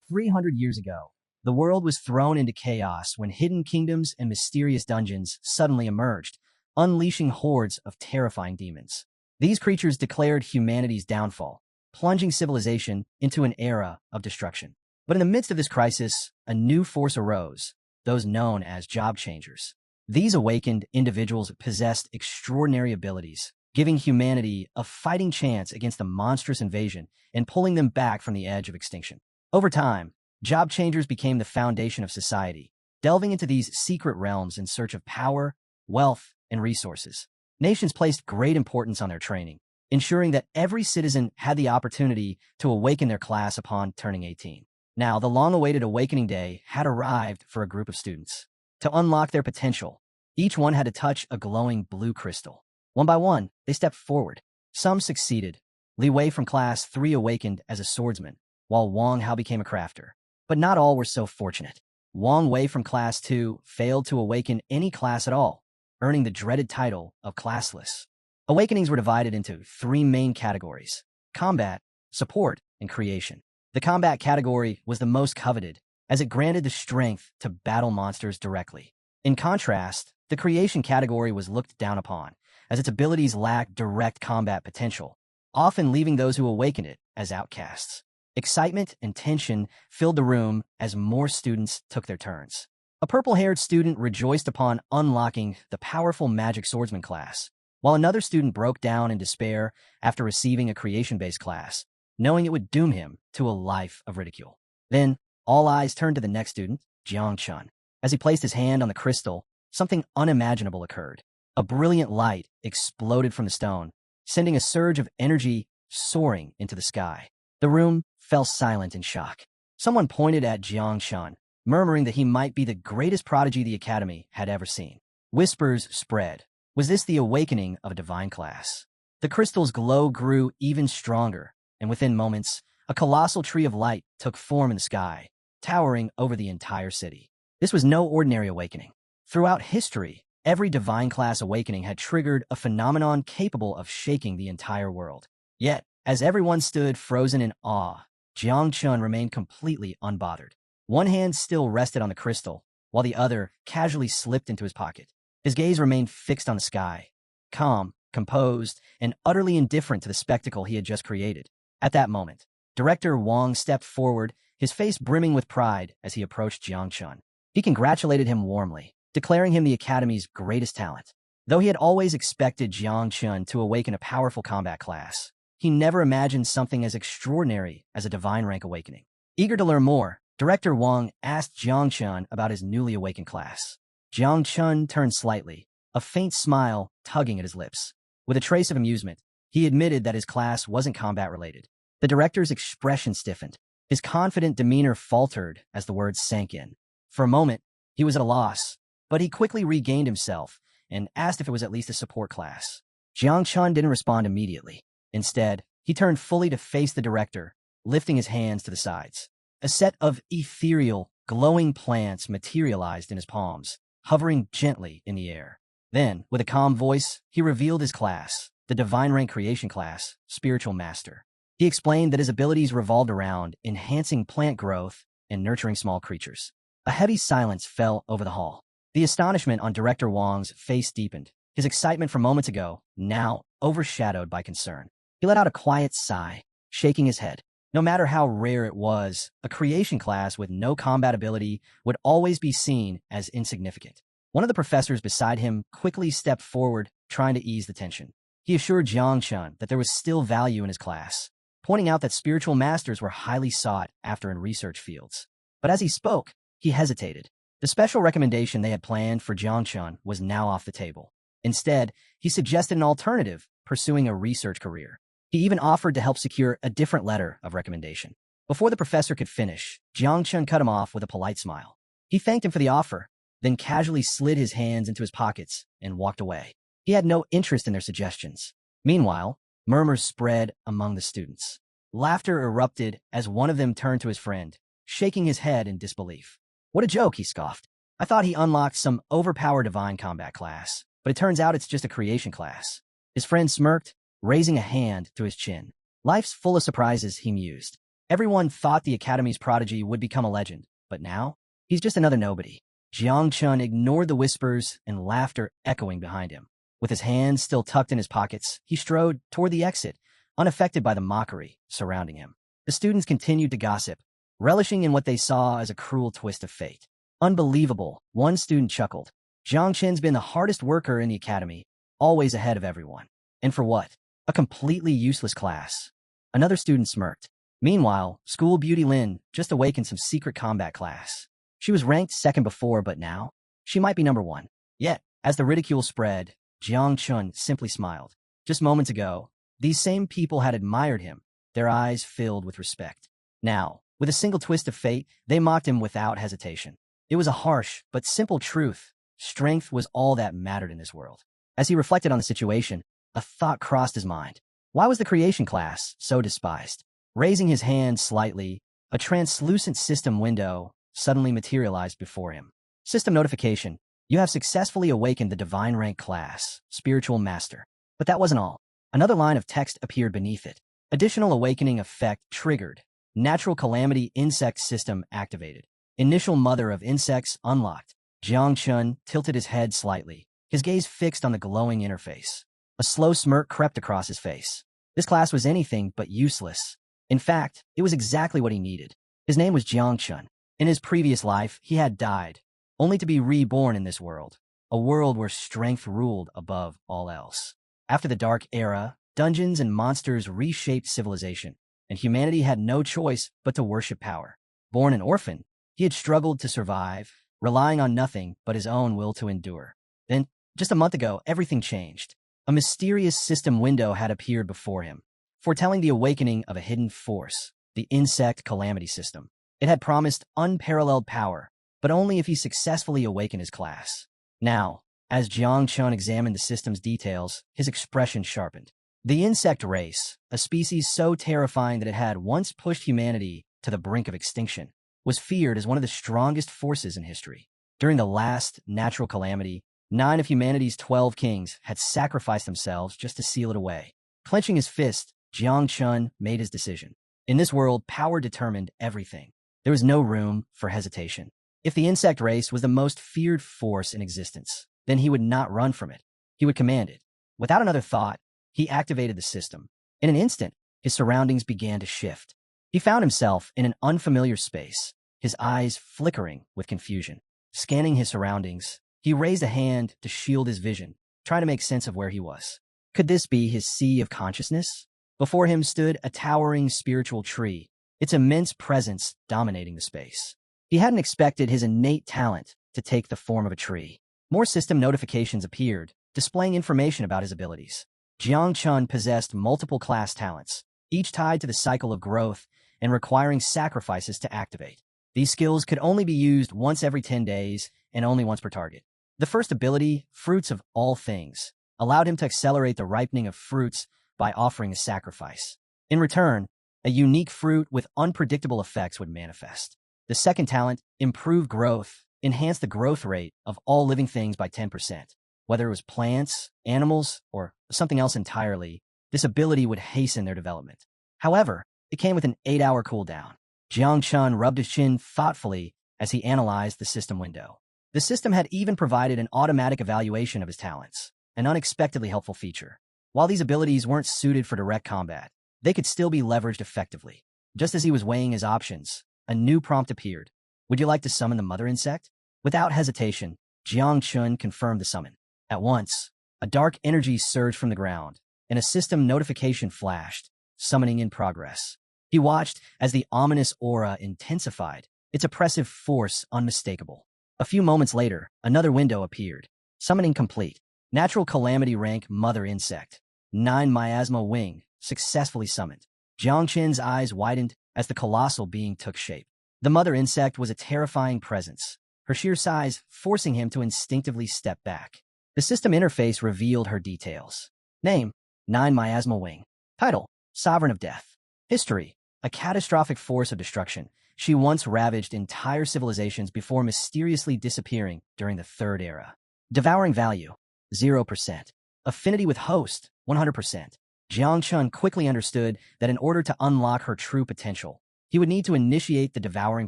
300 years ago, the world was thrown into chaos when hidden kingdoms and mysterious dungeons suddenly emerged, unleashing hordes of terrifying demons. These creatures declared humanity's downfall, plunging civilization into an era of destruction. But in the midst of this crisis, a new force arose, those known as job changers. These awakened individuals possessed extraordinary abilities, giving humanity a fighting chance against a monstrous invasion and pulling them back from the edge of extinction. Over time, job changers became the foundation of society, delving into these secret realms in search of power, wealth, and resources. Nations placed great importance on their training, ensuring that every citizen had the opportunity to awaken their class upon turning 18. Now, the long-awaited awakening day had arrived for a group of students. To unlock their potential, each one had to touch a glowing blue crystal. One by one, they stepped forward. Some succeeded. Li Wei from Class 3 awakened as a swordsman, while Wang Hao became a crafter. But not all were so fortunate. Wang Wei from Class 2 failed to awaken any class at all, earning the dreaded title of classless. Awakenings were divided into three main categories: combat, support, and creation. The combat category was the most coveted, as it granted the strength to battle monsters directly. In contrast, the creation category was looked down upon, as its abilities lacked direct combat potential, often leaving those who awakened it as outcasts. Excitement and tension filled the room as more students took their turns. A purple-haired student rejoiced upon unlocking the powerful magic swordsman class, while another student broke down in despair after receiving a creation-based class, knowing it would doom him to a life of ridicule. Then, all eyes turned to the next student, Jiang Chun. As he placed his hand on the crystal, something unimaginable occurred. A brilliant light exploded from the stone, sending a surge of energy soaring into the sky. The room fell silent in shock. Someone pointed at Jiang Chun, murmuring that he might be the greatest prodigy the Academy had ever seen. Whispers spread. Was this the awakening of a divine class? The crystal's glow grew even stronger, and within moments, a colossal tree of light took form in the sky, towering over the entire city. This was no ordinary awakening. Throughout history, every divine class awakening had triggered a phenomenon capable of shaking the entire world. Yet, as everyone stood frozen in awe, Jiang Chun remained completely unbothered. One hand still rested on the crystal, while the other casually slipped into his pocket. His gaze remained fixed on the sky, calm, composed, and utterly indifferent to the spectacle he had just created. At that moment, Director Wang stepped forward, his face brimming with pride as he approached Jiang Chun. He congratulated him warmly, declaring him the Academy's greatest talent. Though he had always expected Jiang Chun to awaken a powerful combat class, he never imagined something as extraordinary as a divine rank awakening. Eager to learn more, Director Wang asked Jiang Chun about his newly awakened class. Jiang Chun turned slightly, a faint smile tugging at his lips. With a trace of amusement, he admitted that his class wasn't combat-related. The director's expression stiffened. His confident demeanor faltered as the words sank in. For a moment, he was at a loss, but he quickly regained himself and asked if it was at least a support class. Jiang Chun didn't respond immediately. Instead, he turned fully to face the director, lifting his hands to the sides. A set of ethereal, glowing plants materialized in his palms, hovering gently in the air. Then, with a calm voice, he revealed his class, the Divine Rank Creation class, Spiritual Master. He explained that his abilities revolved around enhancing plant growth and nurturing small creatures. A heavy silence fell over the hall. The astonishment on Director Wang's face deepened, his excitement from moments ago now overshadowed by concern. He let out a quiet sigh, shaking his head. No matter how rare it was, a creation class with no combat ability would always be seen as insignificant. One of the professors beside him quickly stepped forward, trying to ease the tension. He assured Jiang Chun that there was still value in his class, pointing out that spiritual masters were highly sought after in research fields. But as he spoke, he hesitated. The special recommendation they had planned for Jiang Chun was now off the table. Instead, he suggested an alternative, pursuing a research career. He even offered to help secure a different letter of recommendation. Before the professor could finish, Jiang Chun cut him off with a polite smile. He thanked him for the offer, then casually slid his hands into his pockets and walked away. He had no interest in their suggestions. Meanwhile, murmurs spread among the students. Laughter erupted as one of them turned to his friend, shaking his head in disbelief. What a joke, he scoffed. I thought he unlocked some overpowered divine combat class, but it turns out it's just a creation class. His friend smirked, raising a hand to his chin. Life's full of surprises, he mused. Everyone thought the Academy's prodigy would become a legend, but now, he's just another nobody. Jiang Chun ignored the whispers and laughter echoing behind him. With his hands still tucked in his pockets, he strode toward the exit, unaffected by the mockery surrounding him. The students continued to gossip, relishing in what they saw as a cruel twist of fate. Unbelievable, one student chuckled. Jiang Chun's been the hardest worker in the academy, always ahead of everyone. And for what? A completely useless class. Another student smirked. Meanwhile, school beauty Lin just awakened some secret combat class. She was ranked second before, but now, she might be number one. Yet, as the ridicule spread, Jiang Chun simply smiled. Just moments ago, these same people had admired him, their eyes filled with respect. Now, with a single twist of fate, they mocked him without hesitation. It was a harsh but simple truth. Strength was all that mattered in this world. As he reflected on the situation, a thought crossed his mind. Why was the creation class so despised? Raising his hand slightly, a translucent system window suddenly materialized before him. System notification. You have successfully awakened the divine rank class, Spiritual Master. But that wasn't all. Another line of text appeared beneath it. Additional awakening effect triggered. Natural calamity insect system activated. Initial mother of insects unlocked. Jiang Chun tilted his head slightly, his gaze fixed on the glowing interface. A slow smirk crept across his face. This class was anything but useless. In fact, it was exactly what he needed. His name was Jiang Chun. In his previous life, he had died, only to be reborn in this world, a world where strength ruled above all else. After the Dark Era, dungeons and monsters reshaped civilization, and humanity had no choice but to worship power. Born an orphan, he had struggled to survive, relying on nothing but his own will to endure. Then, just a month ago, everything changed. A mysterious system window had appeared before him, foretelling the awakening of a hidden force, the Insect Calamity System. It had promised unparalleled power, but only if he successfully awakened his class. Now, as Jiang Chun examined the system's details, his expression sharpened. The insect race, a species so terrifying that it had once pushed humanity to the brink of extinction, was feared as one of the strongest forces in history. During the last natural calamity, 9 of humanity's 12 kings had sacrificed themselves just to seal it away. Clenching his fist, Jiang Chun made his decision. In this world, power determined everything. There was no room for hesitation. If the insect race was the most feared force in existence, then he would not run from it. He would command it. Without another thought, he activated the system. In an instant, his surroundings began to shift. He found himself in an unfamiliar space, his eyes flickering with confusion. Scanning his surroundings, he raised a hand to shield his vision, trying to make sense of where he was. Could this be his sea of consciousness? Before him stood a towering spiritual tree, its immense presence dominating the space. He hadn't expected his innate talent to take the form of a tree. More system notifications appeared, displaying information about his abilities. Jiang Chun possessed multiple class talents, each tied to the cycle of growth and requiring sacrifices to activate. These skills could only be used once every 10 days and only once per target. The first ability, Fruits of All Things, allowed him to accelerate the ripening of fruits by offering a sacrifice. In return, a unique fruit with unpredictable effects would manifest. The second talent, Improved Growth, enhanced the growth rate of all living things by 10%. Whether it was plants, animals, or something else entirely, this ability would hasten their development. However, it came with an 8-hour cooldown. Jiang Chun rubbed his chin thoughtfully as he analyzed the system window. The system had even provided an automatic evaluation of his talents, an unexpectedly helpful feature. While these abilities weren't suited for direct combat, they could still be leveraged effectively. Just as he was weighing his options, a new prompt appeared. Would you like to summon the mother insect? Without hesitation, Jiang Chun confirmed the summon. At once, a dark energy surged from the ground, and a system notification flashed, summoning in progress. He watched as the ominous aura intensified, its oppressive force unmistakable. A few moments later, another window appeared. Summoning complete. Natural calamity rank mother insect. 9 miasma wing, successfully summoned. Jiang Chen's eyes widened as the colossal being took shape. The mother insect was a terrifying presence, her sheer size forcing him to instinctively step back. The system interface revealed her details. Name, 9 miasma wing. Title, Sovereign of Death. History, a catastrophic force of destruction. She once ravaged entire civilizations before mysteriously disappearing during the Third Era. Devouring value, 0%. Affinity with host, 100%. Jiang Chun quickly understood that in order to unlock her true potential, he would need to initiate the devouring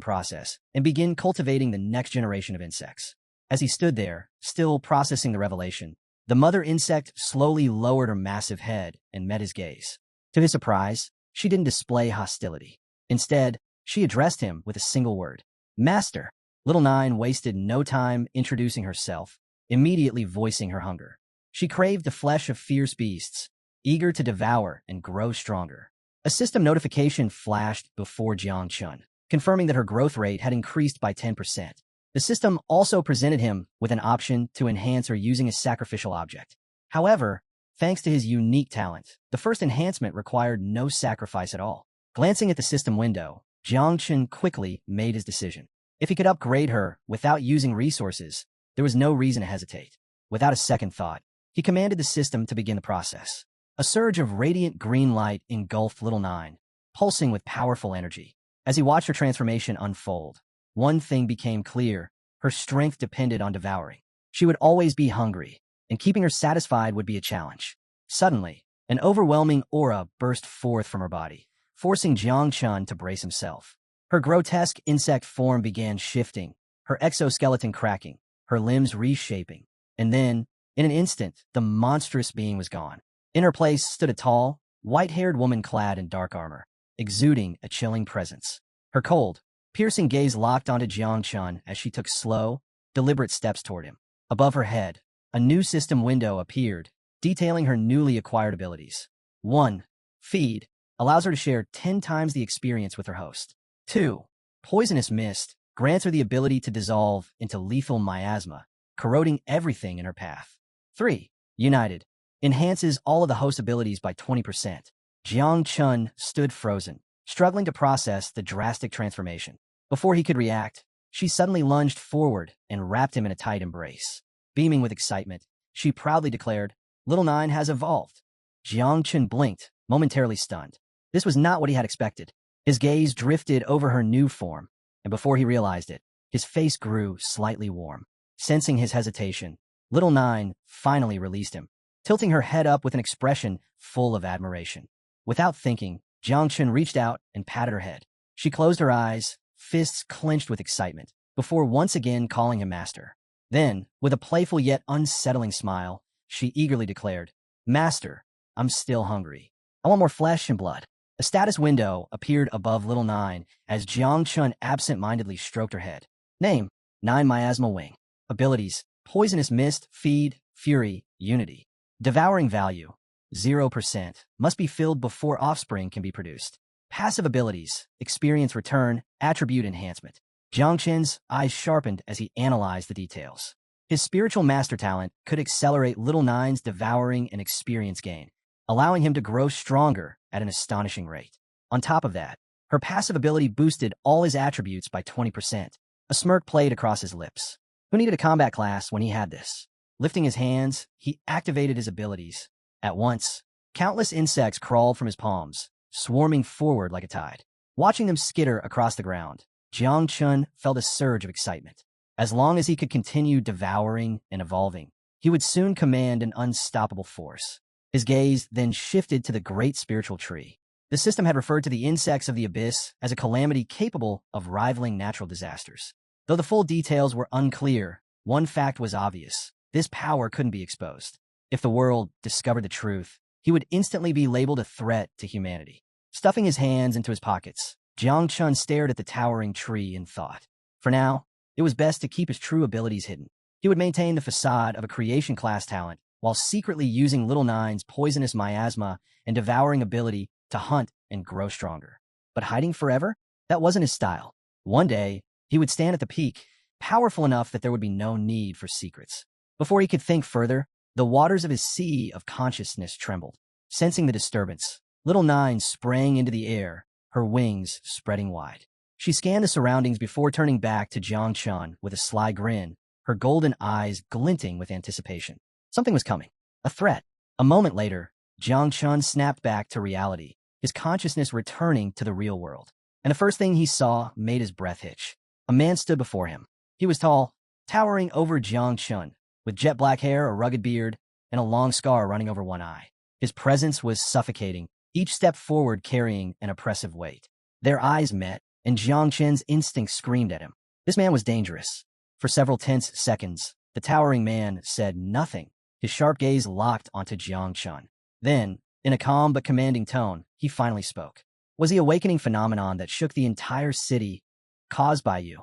process and begin cultivating the next generation of insects. As he stood there, still processing the revelation, the mother insect slowly lowered her massive head and met his gaze. To his surprise, she didn't display hostility. Instead, she addressed him with a single word. Master. Little Nine wasted no time introducing herself, immediately voicing her hunger. She craved the flesh of fierce beasts, eager to devour and grow stronger. A system notification flashed before Jiang Chun, confirming that her growth rate had increased by 10%. The system also presented him with an option to enhance her using a sacrificial object. However, thanks to his unique talent, the first enhancement required no sacrifice at all. Glancing at the system window, Jiang Chun quickly made his decision. If he could upgrade her without using resources, there was no reason to hesitate. Without a second thought, he commanded the system to begin the process. A surge of radiant green light engulfed Little Nine, pulsing with powerful energy. As he watched her transformation unfold, one thing became clear: her strength depended on devouring. She would always be hungry, and keeping her satisfied would be a challenge. Suddenly, an overwhelming aura burst forth from her body, forcing Jiang Chun to brace himself. Her grotesque insect form began shifting, her exoskeleton cracking, her limbs reshaping. And then, in an instant, the monstrous being was gone. In her place stood a tall, white-haired woman clad in dark armor, exuding a chilling presence. Her cold, piercing gaze locked onto Jiang Chun as she took slow, deliberate steps toward him. Above her head, a new system window appeared, detailing her newly acquired abilities. 1. Feed allows her to share 10 times the experience with her host. 2. Poisonous Mist grants her the ability to dissolve into lethal miasma, corroding everything in her path. 3. United enhances all of the host abilities by 20%. Jiang Chun stood frozen, struggling to process the drastic transformation. Before he could react, she suddenly lunged forward and wrapped him in a tight embrace. Beaming with excitement, she proudly declared, "Little Nine has evolved." Jiang Chun blinked, momentarily stunned. This was not what he had expected. His gaze drifted over her new form, and before he realized it, his face grew slightly warm. Sensing his hesitation, Little Nine finally released him, tilting her head up with an expression full of admiration. Without thinking, Jiang Chun reached out and patted her head. She closed her eyes, fists clenched with excitement, before once again calling him master. Then, with a playful yet unsettling smile, she eagerly declared, "Master, I'm still hungry. I want more flesh and blood." A status window appeared above Little Nine as Jiang Chun absent-mindedly stroked her head. Name: 9 Miasma Wing. Abilities: Poisonous Mist, Feed, Fury, Unity. Devouring value: 0%. Must be filled before offspring can be produced. Passive abilities: Experience Return, Attribute Enhancement. Jiang Chun's eyes sharpened as he analyzed the details. His spiritual master talent could accelerate Little Nine's devouring and experience gain, allowing him to grow stronger at an astonishing rate. On top of that, her passive ability boosted all his attributes by 20%. A smirk played across his lips. Who needed a combat class when he had this? Lifting his hands, he activated his abilities. At once, countless insects crawled from his palms, swarming forward like a tide. Watching them skitter across the ground, Jiang Chun felt a surge of excitement. As long as he could continue devouring and evolving, he would soon command an unstoppable force. His gaze then shifted to the great spiritual tree. The system had referred to the insects of the abyss as a calamity capable of rivaling natural disasters. Though the full details were unclear, one fact was obvious: this power couldn't be exposed. If the world discovered the truth, he would instantly be labeled a threat to humanity. Stuffing his hands into his pockets, Jiang Chun stared at the towering tree in thought. For now, it was best to keep his true abilities hidden. He would maintain the facade of a creation class talent while secretly using Little Nine's poisonous miasma and devouring ability to hunt and grow stronger. But hiding forever? That wasn't his style. One day, he would stand at the peak, powerful enough that there would be no need for secrets. Before he could think further, the waters of his sea of consciousness trembled. Sensing the disturbance, Little Nine sprang into the air, her wings spreading wide. She scanned the surroundings before turning back to Jiang Chun with a sly grin, her golden eyes glinting with anticipation. Something was coming. A threat. A moment later, Jiang Chun snapped back to reality, his consciousness returning to the real world. And the first thing he saw made his breath hitch. A man stood before him. He was tall, towering over Jiang Chun, with jet black hair, a rugged beard, and a long scar running over one eye. His presence was suffocating, each step forward carrying an oppressive weight. Their eyes met, and Jiang Chen's instincts screamed at him. This man was dangerous. For several tense seconds, the towering man said nothing, his sharp gaze locked onto Jiang Chen. Then, in a calm but commanding tone, he finally spoke. Was the awakening phenomenon that shook the entire city caused by you?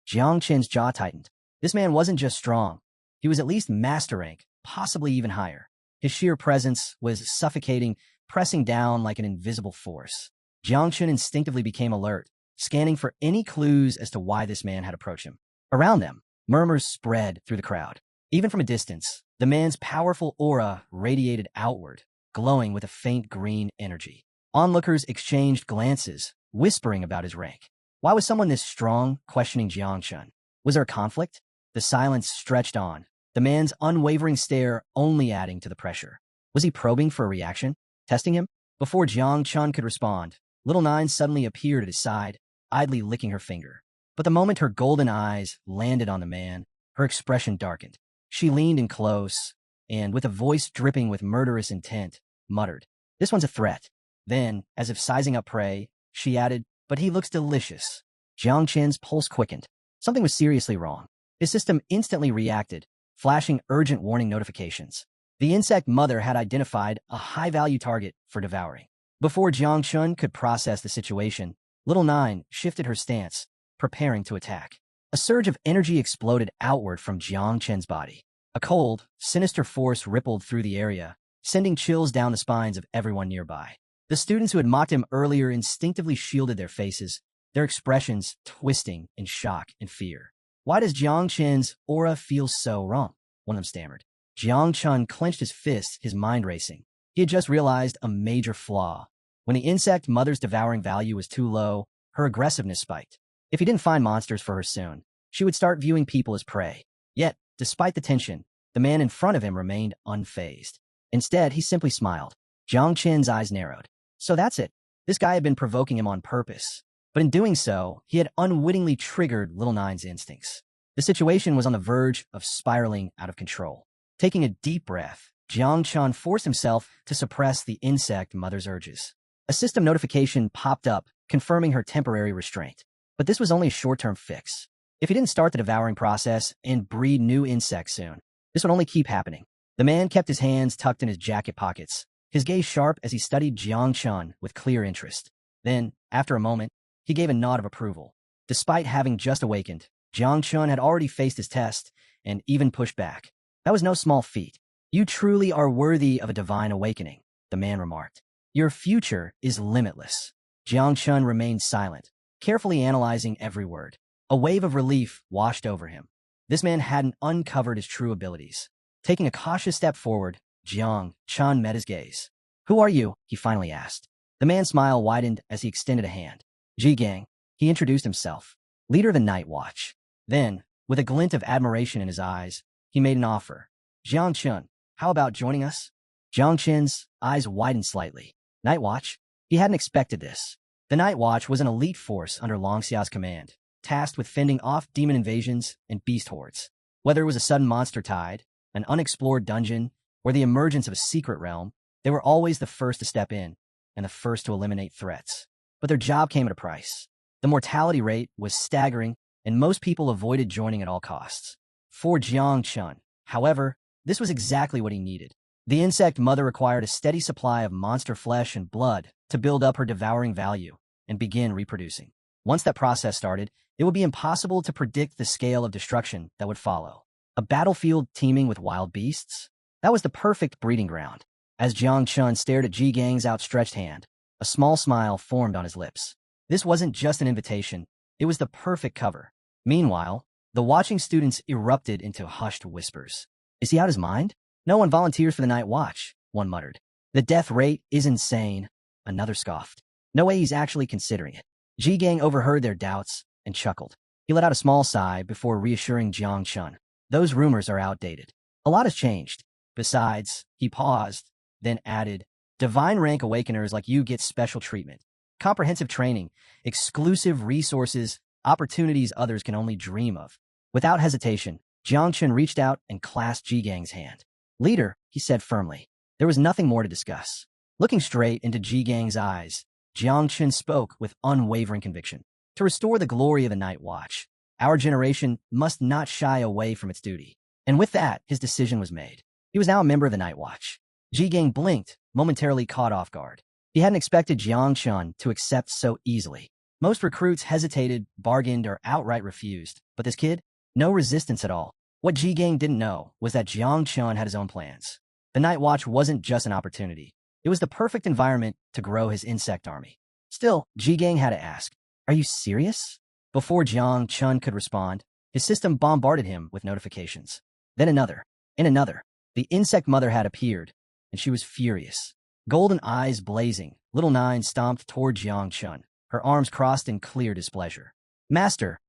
Jiang Chen's jaw tightened. This man wasn't just strong. He was at least master rank, possibly even higher. His sheer presence was suffocating, pressing down like an invisible force. Jiang Chen instinctively became alert, scanning for any clues as to why this man had approached him. Around them, murmurs spread through the crowd. Even from a distance, the man's powerful aura radiated outward, glowing with a faint green energy. Onlookers exchanged glances, whispering about his rank. Why was someone this strong questioning Jiang Chen? Was there a conflict? The silence stretched on, the man's unwavering stare only adding to the pressure. Was he probing for a reaction? Testing him? Before Jiang Chen could respond, Little Nine suddenly appeared at his side, idly licking her finger. But the moment her golden eyes landed on the man, her expression darkened. She leaned in close, and with a voice dripping with murderous intent, muttered, "This one's a threat." Then, as if sizing up prey, she added, "But he looks delicious." Jiang Chen's pulse quickened. Something was seriously wrong. His system instantly reacted, flashing urgent warning notifications. The insect mother had identified a high-value target for devouring. Before Jiang Chen could process the situation, Little Nine shifted her stance, preparing to attack. A surge of energy exploded outward from Jiang Chen's body. A cold, sinister force rippled through the area, sending chills down the spines of everyone nearby. The students who had mocked him earlier instinctively shielded their faces, their expressions twisting in shock and fear. "Why does Jiang Chen's aura feel so wrong?" one of them stammered. Jiang Chen clenched his fist, his mind racing. He had just realized a major flaw. When the insect mother's devouring value was too low, her aggressiveness spiked. If he didn't find monsters for her soon, she would start viewing people as prey. Yet, despite the tension, the man in front of him remained unfazed. Instead, he simply smiled. Jiang Chen's eyes narrowed. So that's it. This guy had been provoking him on purpose. But in doing so, he had unwittingly triggered Little Nine's instincts. The situation was on the verge of spiraling out of control. Taking a deep breath, Jiang Chen forced himself to suppress the insect mother's urges. A system notification popped up, confirming her temporary restraint. But this was only a short-term fix. If he didn't start the devouring process and breed new insects soon, this would only keep happening. The man kept his hands tucked in his jacket pockets, his gaze sharp as he studied Jiang Chen with clear interest. Then, after a moment, he gave a nod of approval. Despite having just awakened, Jiang Chen had already faced his test and even pushed back. That was no small feat. "You truly are worthy of a divine awakening," the man remarked. "Your future is limitless." Jiang Chen remained silent, carefully analyzing every word. A wave of relief washed over him. This man hadn't uncovered his true abilities. Taking a cautious step forward, Jiang Chen met his gaze. "Who are you?" he finally asked. The man's smile widened as he extended a hand. "Ji Gang," he introduced himself, leader of the Night Watch. Then, with a glint of admiration in his eyes, he made an offer. "Jiang Chen, how about joining us?" Jiang Chen's eyes widened slightly. Night Watch? He hadn't expected this. The Night Watch was an elite force under Long Xiao's command, tasked with fending off demon invasions and beast hordes. Whether it was a sudden monster tide, an unexplored dungeon, or the emergence of a secret realm, they were always the first to step in and the first to eliminate threats. But their job came at a price. The mortality rate was staggering, and most people avoided joining at all costs. For Jiang Chen, however, this was exactly what he needed. The insect mother required a steady supply of monster flesh and blood to build up her devouring value and begin reproducing. Once that process started, it would be impossible to predict the scale of destruction that would follow. A battlefield teeming with wild beasts? That was the perfect breeding ground. As Jiang Chen stared at Ji Gang's outstretched hand, a small smile formed on his lips. This wasn't just an invitation, it was the perfect cover. Meanwhile, the watching students erupted into hushed whispers. "Is he out his mind? No one volunteers for the Night Watch," one muttered. "The death rate is insane," another scoffed. "No way he's actually considering it." Ji Gang overheard their doubts and chuckled. He let out a small sigh before reassuring Jiang Chen. "Those rumors are outdated. A lot has changed. Besides," he paused, then added, "divine rank awakeners like you get special treatment. Comprehensive training, exclusive resources, opportunities others can only dream of." Without hesitation, Jiang Chen reached out and clasped Ji Gang's hand. "Leader," he said firmly. There was nothing more to discuss. Looking straight into Ji Gang's eyes, Jiang Chun spoke with unwavering conviction. To restore the glory of the Night Watch, our generation must not shy away from its duty. And with that, his decision was made. He was now a member of the Night Watch. Ji Gang blinked, momentarily caught off guard. He hadn't expected Jiang Chun to accept so easily. Most recruits hesitated, bargained, or outright refused. But this kid? No resistance at all. What Ji Gang didn't know was that Jiang Chun had his own plans. The Night Watch wasn't just an opportunity. It was the perfect environment to grow his insect army. Still, Ji Gang had to ask, "Are you serious?" Before Jiang Chun could respond, his system bombarded him with notifications. Then another, and another. The insect mother had appeared, and she was furious. Golden eyes blazing, Little Nine stomped toward Jiang Chun, her arms crossed in clear displeasure. "Master,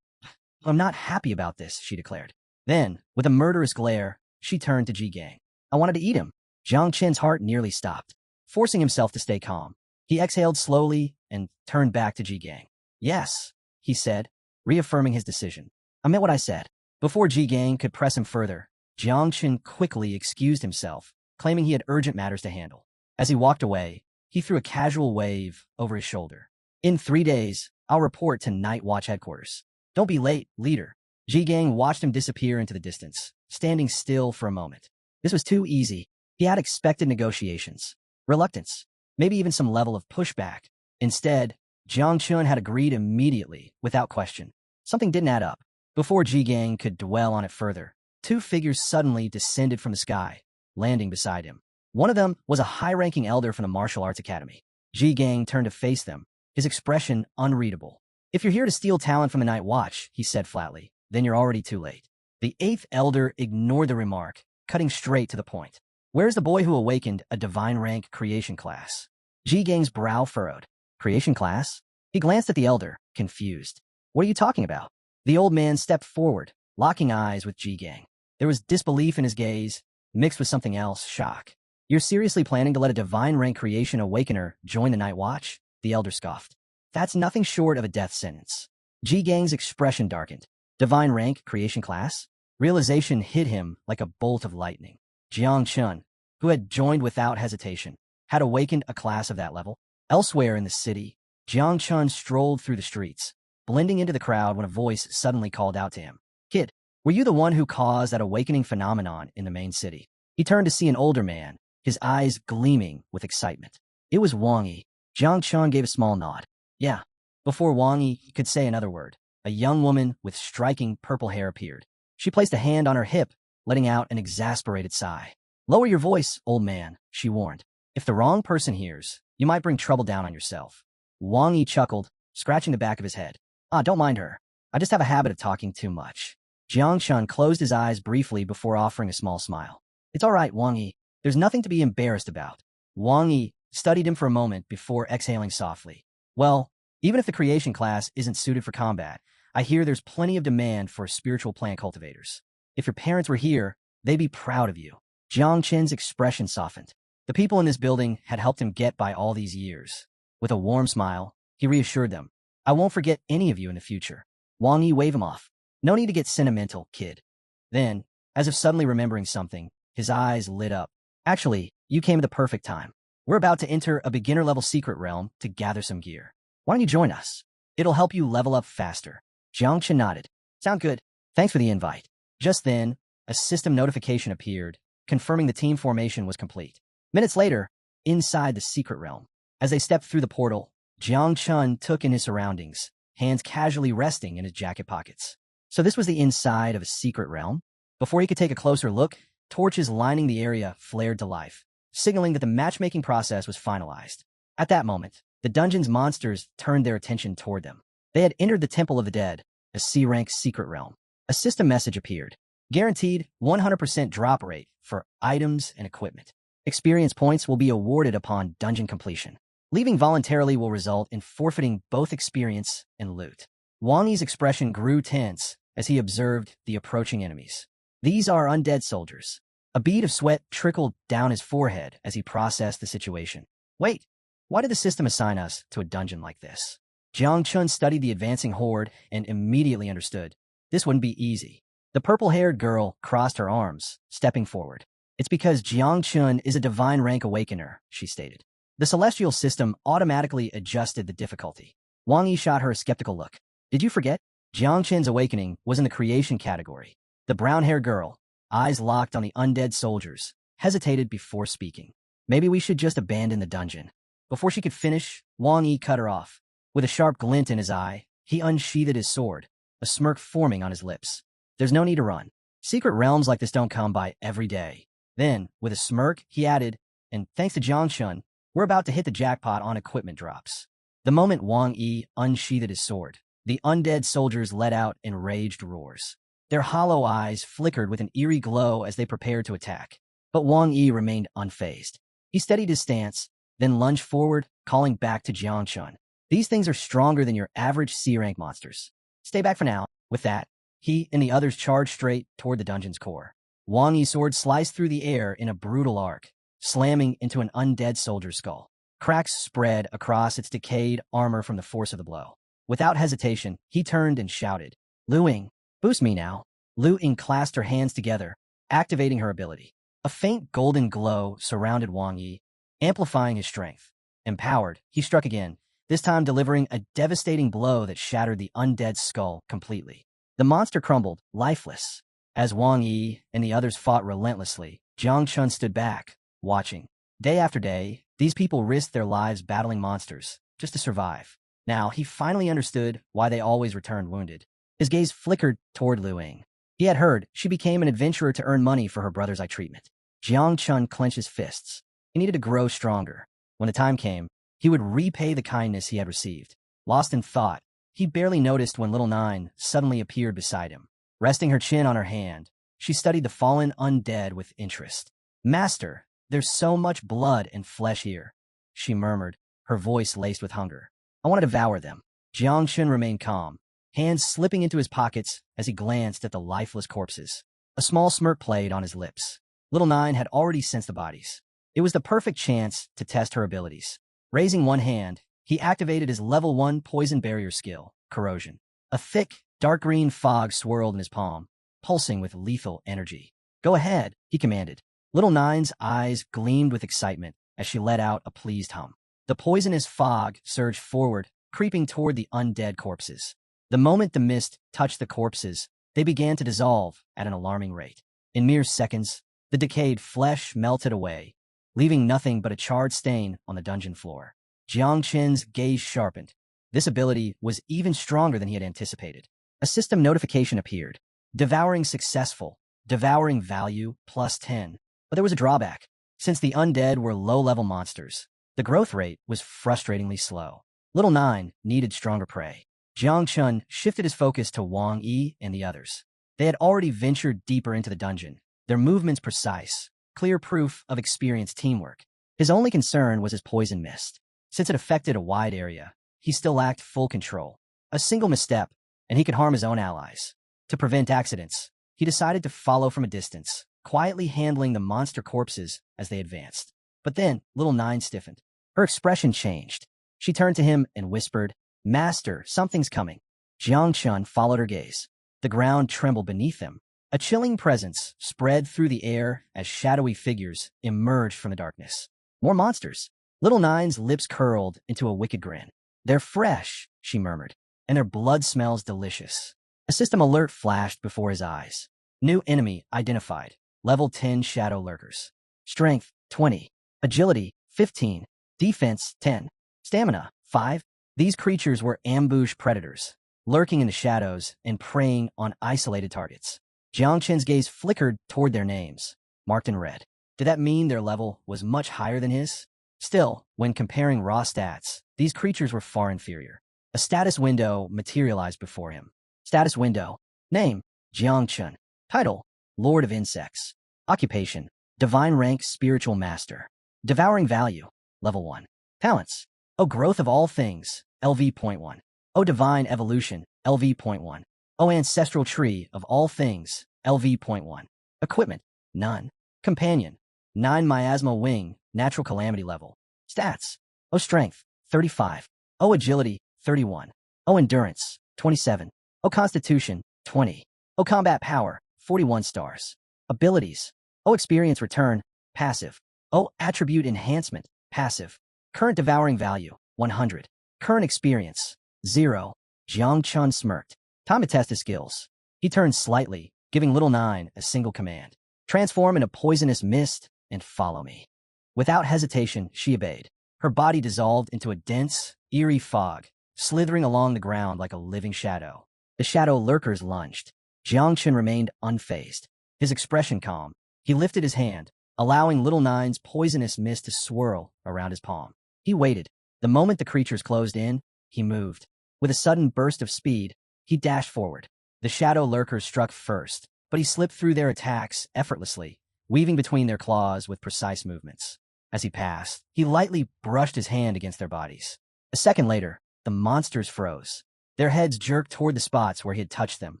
I'm not happy about this," she declared. Then, with a murderous glare, she turned to Ji Gang. "I wanted to eat him." Jiang Chen's heart nearly stopped. Forcing himself to stay calm, he exhaled slowly and turned back to Ji Gang. "Yes," he said, reaffirming his decision. "I meant what I said." Before Ji Gang could press him further, Jiang Chen quickly excused himself, claiming he had urgent matters to handle. As he walked away, he threw a casual wave over his shoulder. "In 3 days, I'll report to Night Watch headquarters. Don't be late, leader." Ji Gang watched him disappear into the distance, standing still for a moment. This was too easy. He had expected negotiations, reluctance, maybe even some level of pushback. Instead, Jiang Chun had agreed immediately, without question. Something didn't add up. Before Ji Gang could dwell on it further, 2 figures suddenly descended from the sky, landing beside him. One of them was a high-ranking elder from the martial arts academy. Ji Gang turned to face them, his expression unreadable. "If you're here to steal talent from the Night Watch," he said flatly, "then you're already too late." The 8th elder ignored the remark, cutting straight to the point. "Where's the boy who awakened a divine rank creation class?" Ji Gang's brow furrowed. "Creation class?" He glanced at the elder, confused. "What are you talking about?" The old man stepped forward, locking eyes with Ji Gang. There was disbelief in his gaze, mixed with something else, shock. "You're seriously planning to let a divine rank creation awakener join the Night Watch?" The elder scoffed. "That's nothing short of a death sentence." Ji Gang's expression darkened. Divine rank creation class? Realization hit him like a bolt of lightning. Jiang Chun, who had joined without hesitation, had awakened a class of that level. Elsewhere in the city, Jiang Chun strolled through the streets, blending into the crowd when a voice suddenly called out to him. "Kid, were you the one who caused that awakening phenomenon in the main city?" He turned to see an older man, his eyes gleaming with excitement. It was Wang Yi. Jiang Chun gave a small nod. "Yeah." Before Wang Yi could say another word, a young woman with striking purple hair appeared. She placed a hand on her hip, letting out an exasperated sigh. "Lower your voice, old man," she warned. "If the wrong person hears, you might bring trouble down on yourself." Wang Yi chuckled, scratching the back of his head. "Ah, don't mind her. I just have a habit of talking too much." Jiang Chun closed his eyes briefly before offering a small smile. "It's all right, Wang Yi. There's nothing to be embarrassed about." Wang Yi studied him for a moment before exhaling softly. "Well, even if the creation class isn't suited for combat, I hear there's plenty of demand for spiritual plant cultivators. If your parents were here, they'd be proud of you." Jiang Chen's expression softened. The people in this building had helped him get by all these years. With a warm smile, he reassured them. "I won't forget any of you in the future." Wang Yi waved him off. "No need to get sentimental, kid." Then, as if suddenly remembering something, his eyes lit up. "Actually, you came at the perfect time. We're about to enter a beginner-level secret realm to gather some gear. Why don't you join us? It'll help you level up faster." Jiang Chen nodded. "Sound good. Thanks for the invite." Just then, a system notification appeared, confirming the team formation was complete. Minutes later, inside the secret realm, as they stepped through the portal, Jiang Chun took in his surroundings, hands casually resting in his jacket pockets. So this was the inside of a secret realm? Before he could take a closer look, torches lining the area flared to life, signaling that the matchmaking process was finalized. At that moment, the dungeon's monsters turned their attention toward them. They had entered the Temple of the Dead, a C-rank secret realm. A system message appeared. Guaranteed 100% drop rate for items and equipment. Experience points will be awarded upon dungeon completion. Leaving voluntarily will result in forfeiting both experience and loot. Wang Yi's expression grew tense as he observed the approaching enemies. These are undead soldiers. A bead of sweat trickled down his forehead as he processed the situation. Wait, why did the system assign us to a dungeon like this? Jiang Chun studied the advancing horde and immediately understood. This wouldn't be easy. The purple-haired girl crossed her arms, stepping forward. It's because Jiang Chun is a divine rank awakener, she stated. The celestial system automatically adjusted the difficulty. Wang Yi shot her a skeptical look. Did you forget? Jiang Qin's awakening was in the creation category. The brown-haired girl, eyes locked on the undead soldiers, hesitated before speaking. Maybe we should just abandon the dungeon. Before she could finish, Wang Yi cut her off. With a sharp glint in his eye, he unsheathed his sword, a smirk forming on his lips. There's no need to run. Secret realms like this don't come by every day. Then, with a smirk, he added, and thanks to Jiangshun, we're about to hit the jackpot on equipment drops. The moment Wang Yi unsheathed his sword, the undead soldiers let out enraged roars. Their hollow eyes flickered with an eerie glow as they prepared to attack. But Wang Yi remained unfazed. He steadied his stance, then lunged forward, calling back to Jiangshun. These things are stronger than your average C-rank monsters. Stay back for now. With that, he and the others charged straight toward the dungeon's core. Wang Yi's sword sliced through the air in a brutal arc, slamming into an undead soldier's skull. Cracks spread across its decayed armor from the force of the blow. Without hesitation, he turned and shouted, Lu Ying, boost me now. Lu Ying clasped her hands together, activating her ability. A faint golden glow surrounded Wang Yi, amplifying his strength. Empowered, he struck again, this time delivering a devastating blow that shattered the undead skull completely. The monster crumbled, lifeless. As Wang Yi and the others fought relentlessly, Jiang Chun stood back, watching. Day after day, these people risked their lives battling monsters, just to survive. Now, he finally understood why they always returned wounded. His gaze flickered toward Lu Ying. He had heard she became an adventurer to earn money for her brother's eye treatment. Jiang Chun clenched his fists. He needed to grow stronger. When the time came, he would repay the kindness he had received. Lost in thought, he barely noticed when Little Nine suddenly appeared beside him. Resting her chin on her hand, she studied the fallen undead with interest. Master, there's so much blood and flesh here, she murmured, her voice laced with hunger. I want to devour them. Jiang Chun remained calm, hands slipping into his pockets as he glanced at the lifeless corpses. A small smirk played on his lips. Little Nine had already sensed the bodies. It was the perfect chance to test her abilities. Raising one hand, he activated his level 1 poison barrier skill, Corrosion. A thick, dark green fog swirled in his palm, pulsing with lethal energy. Go ahead, he commanded. Little Nine's eyes gleamed with excitement as she let out a pleased hum. The poisonous fog surged forward, creeping toward the undead corpses. The moment the mist touched the corpses, they began to dissolve at an alarming rate. In mere seconds, the decayed flesh melted away, leaving nothing but a charred stain on the dungeon floor. Jiang Qin's gaze sharpened. This ability was even stronger than he had anticipated. A system notification appeared. Devouring successful. Devouring value +10. But there was a drawback. Since the undead were low-level monsters, the growth rate was frustratingly slow. Little Nine needed stronger prey. Jiang Chun shifted his focus to Wang Yi and the others. They had already ventured deeper into the dungeon, their movements precise, clear proof of experienced teamwork. His only concern was his poison mist. Since it affected a wide area, he still lacked full control. A single misstep, and he could harm his own allies. To prevent accidents, he decided to follow from a distance, quietly handling the monster corpses as they advanced. But then, Little Nine stiffened. Her expression changed. She turned to him and whispered, Master, something's coming. Jiang Chun followed her gaze. The ground trembled beneath them. A chilling presence spread through the air as shadowy figures emerged from the darkness. More monsters. Little Nine's lips curled into a wicked grin. They're fresh, she murmured, and their blood smells delicious. A system alert flashed before his eyes. New enemy identified. Level 10 shadow lurkers. Strength, 20. Agility, 15. Defense, 10. Stamina, 5. These creatures were ambush predators, lurking in the shadows and preying on isolated targets. Jiang Chen's gaze flickered toward their names, marked in red. Did that mean their level was much higher than his? Still, when comparing raw stats, these creatures were far inferior. A status window materialized before him. Status window. Name, Jiang Chen. Title, Lord of Insects. Occupation, Divine Rank Spiritual Master. Devouring Value, Level 1. Talents, O Growth of All Things, LV.1. O Divine Evolution, LV.1. O Ancestral Tree of All Things, LV.1. Equipment, none. Companion, 9 Miasma Wing, Natural Calamity Level. Stats, O Strength, 35. O Agility, 31. O Endurance, 27. O Constitution, 20. O Combat Power, 41 stars. Abilities, O Experience Return, Passive. O Attribute Enhancement, Passive. Current devouring value, 100. Current experience, 0. Jiang Chun smirked. Time to test his skills. He turned slightly, giving Little Nine a single command. Transform into poisonous mist and follow me. Without hesitation, she obeyed. Her body dissolved into a dense, eerie fog, slithering along the ground like a living shadow. The shadow lurkers lunged. Jiang Chun remained unfazed, his expression calm. He lifted his hand, allowing Little Nine's poisonous mist to swirl around his palm. He waited. The moment the creatures closed in, he moved. With a sudden burst of speed, he dashed forward. The shadow lurkers struck first, but he slipped through their attacks effortlessly, weaving between their claws with precise movements. As he passed, he lightly brushed his hand against their bodies. A second later, the monsters froze. Their heads jerked toward the spots where he had touched them,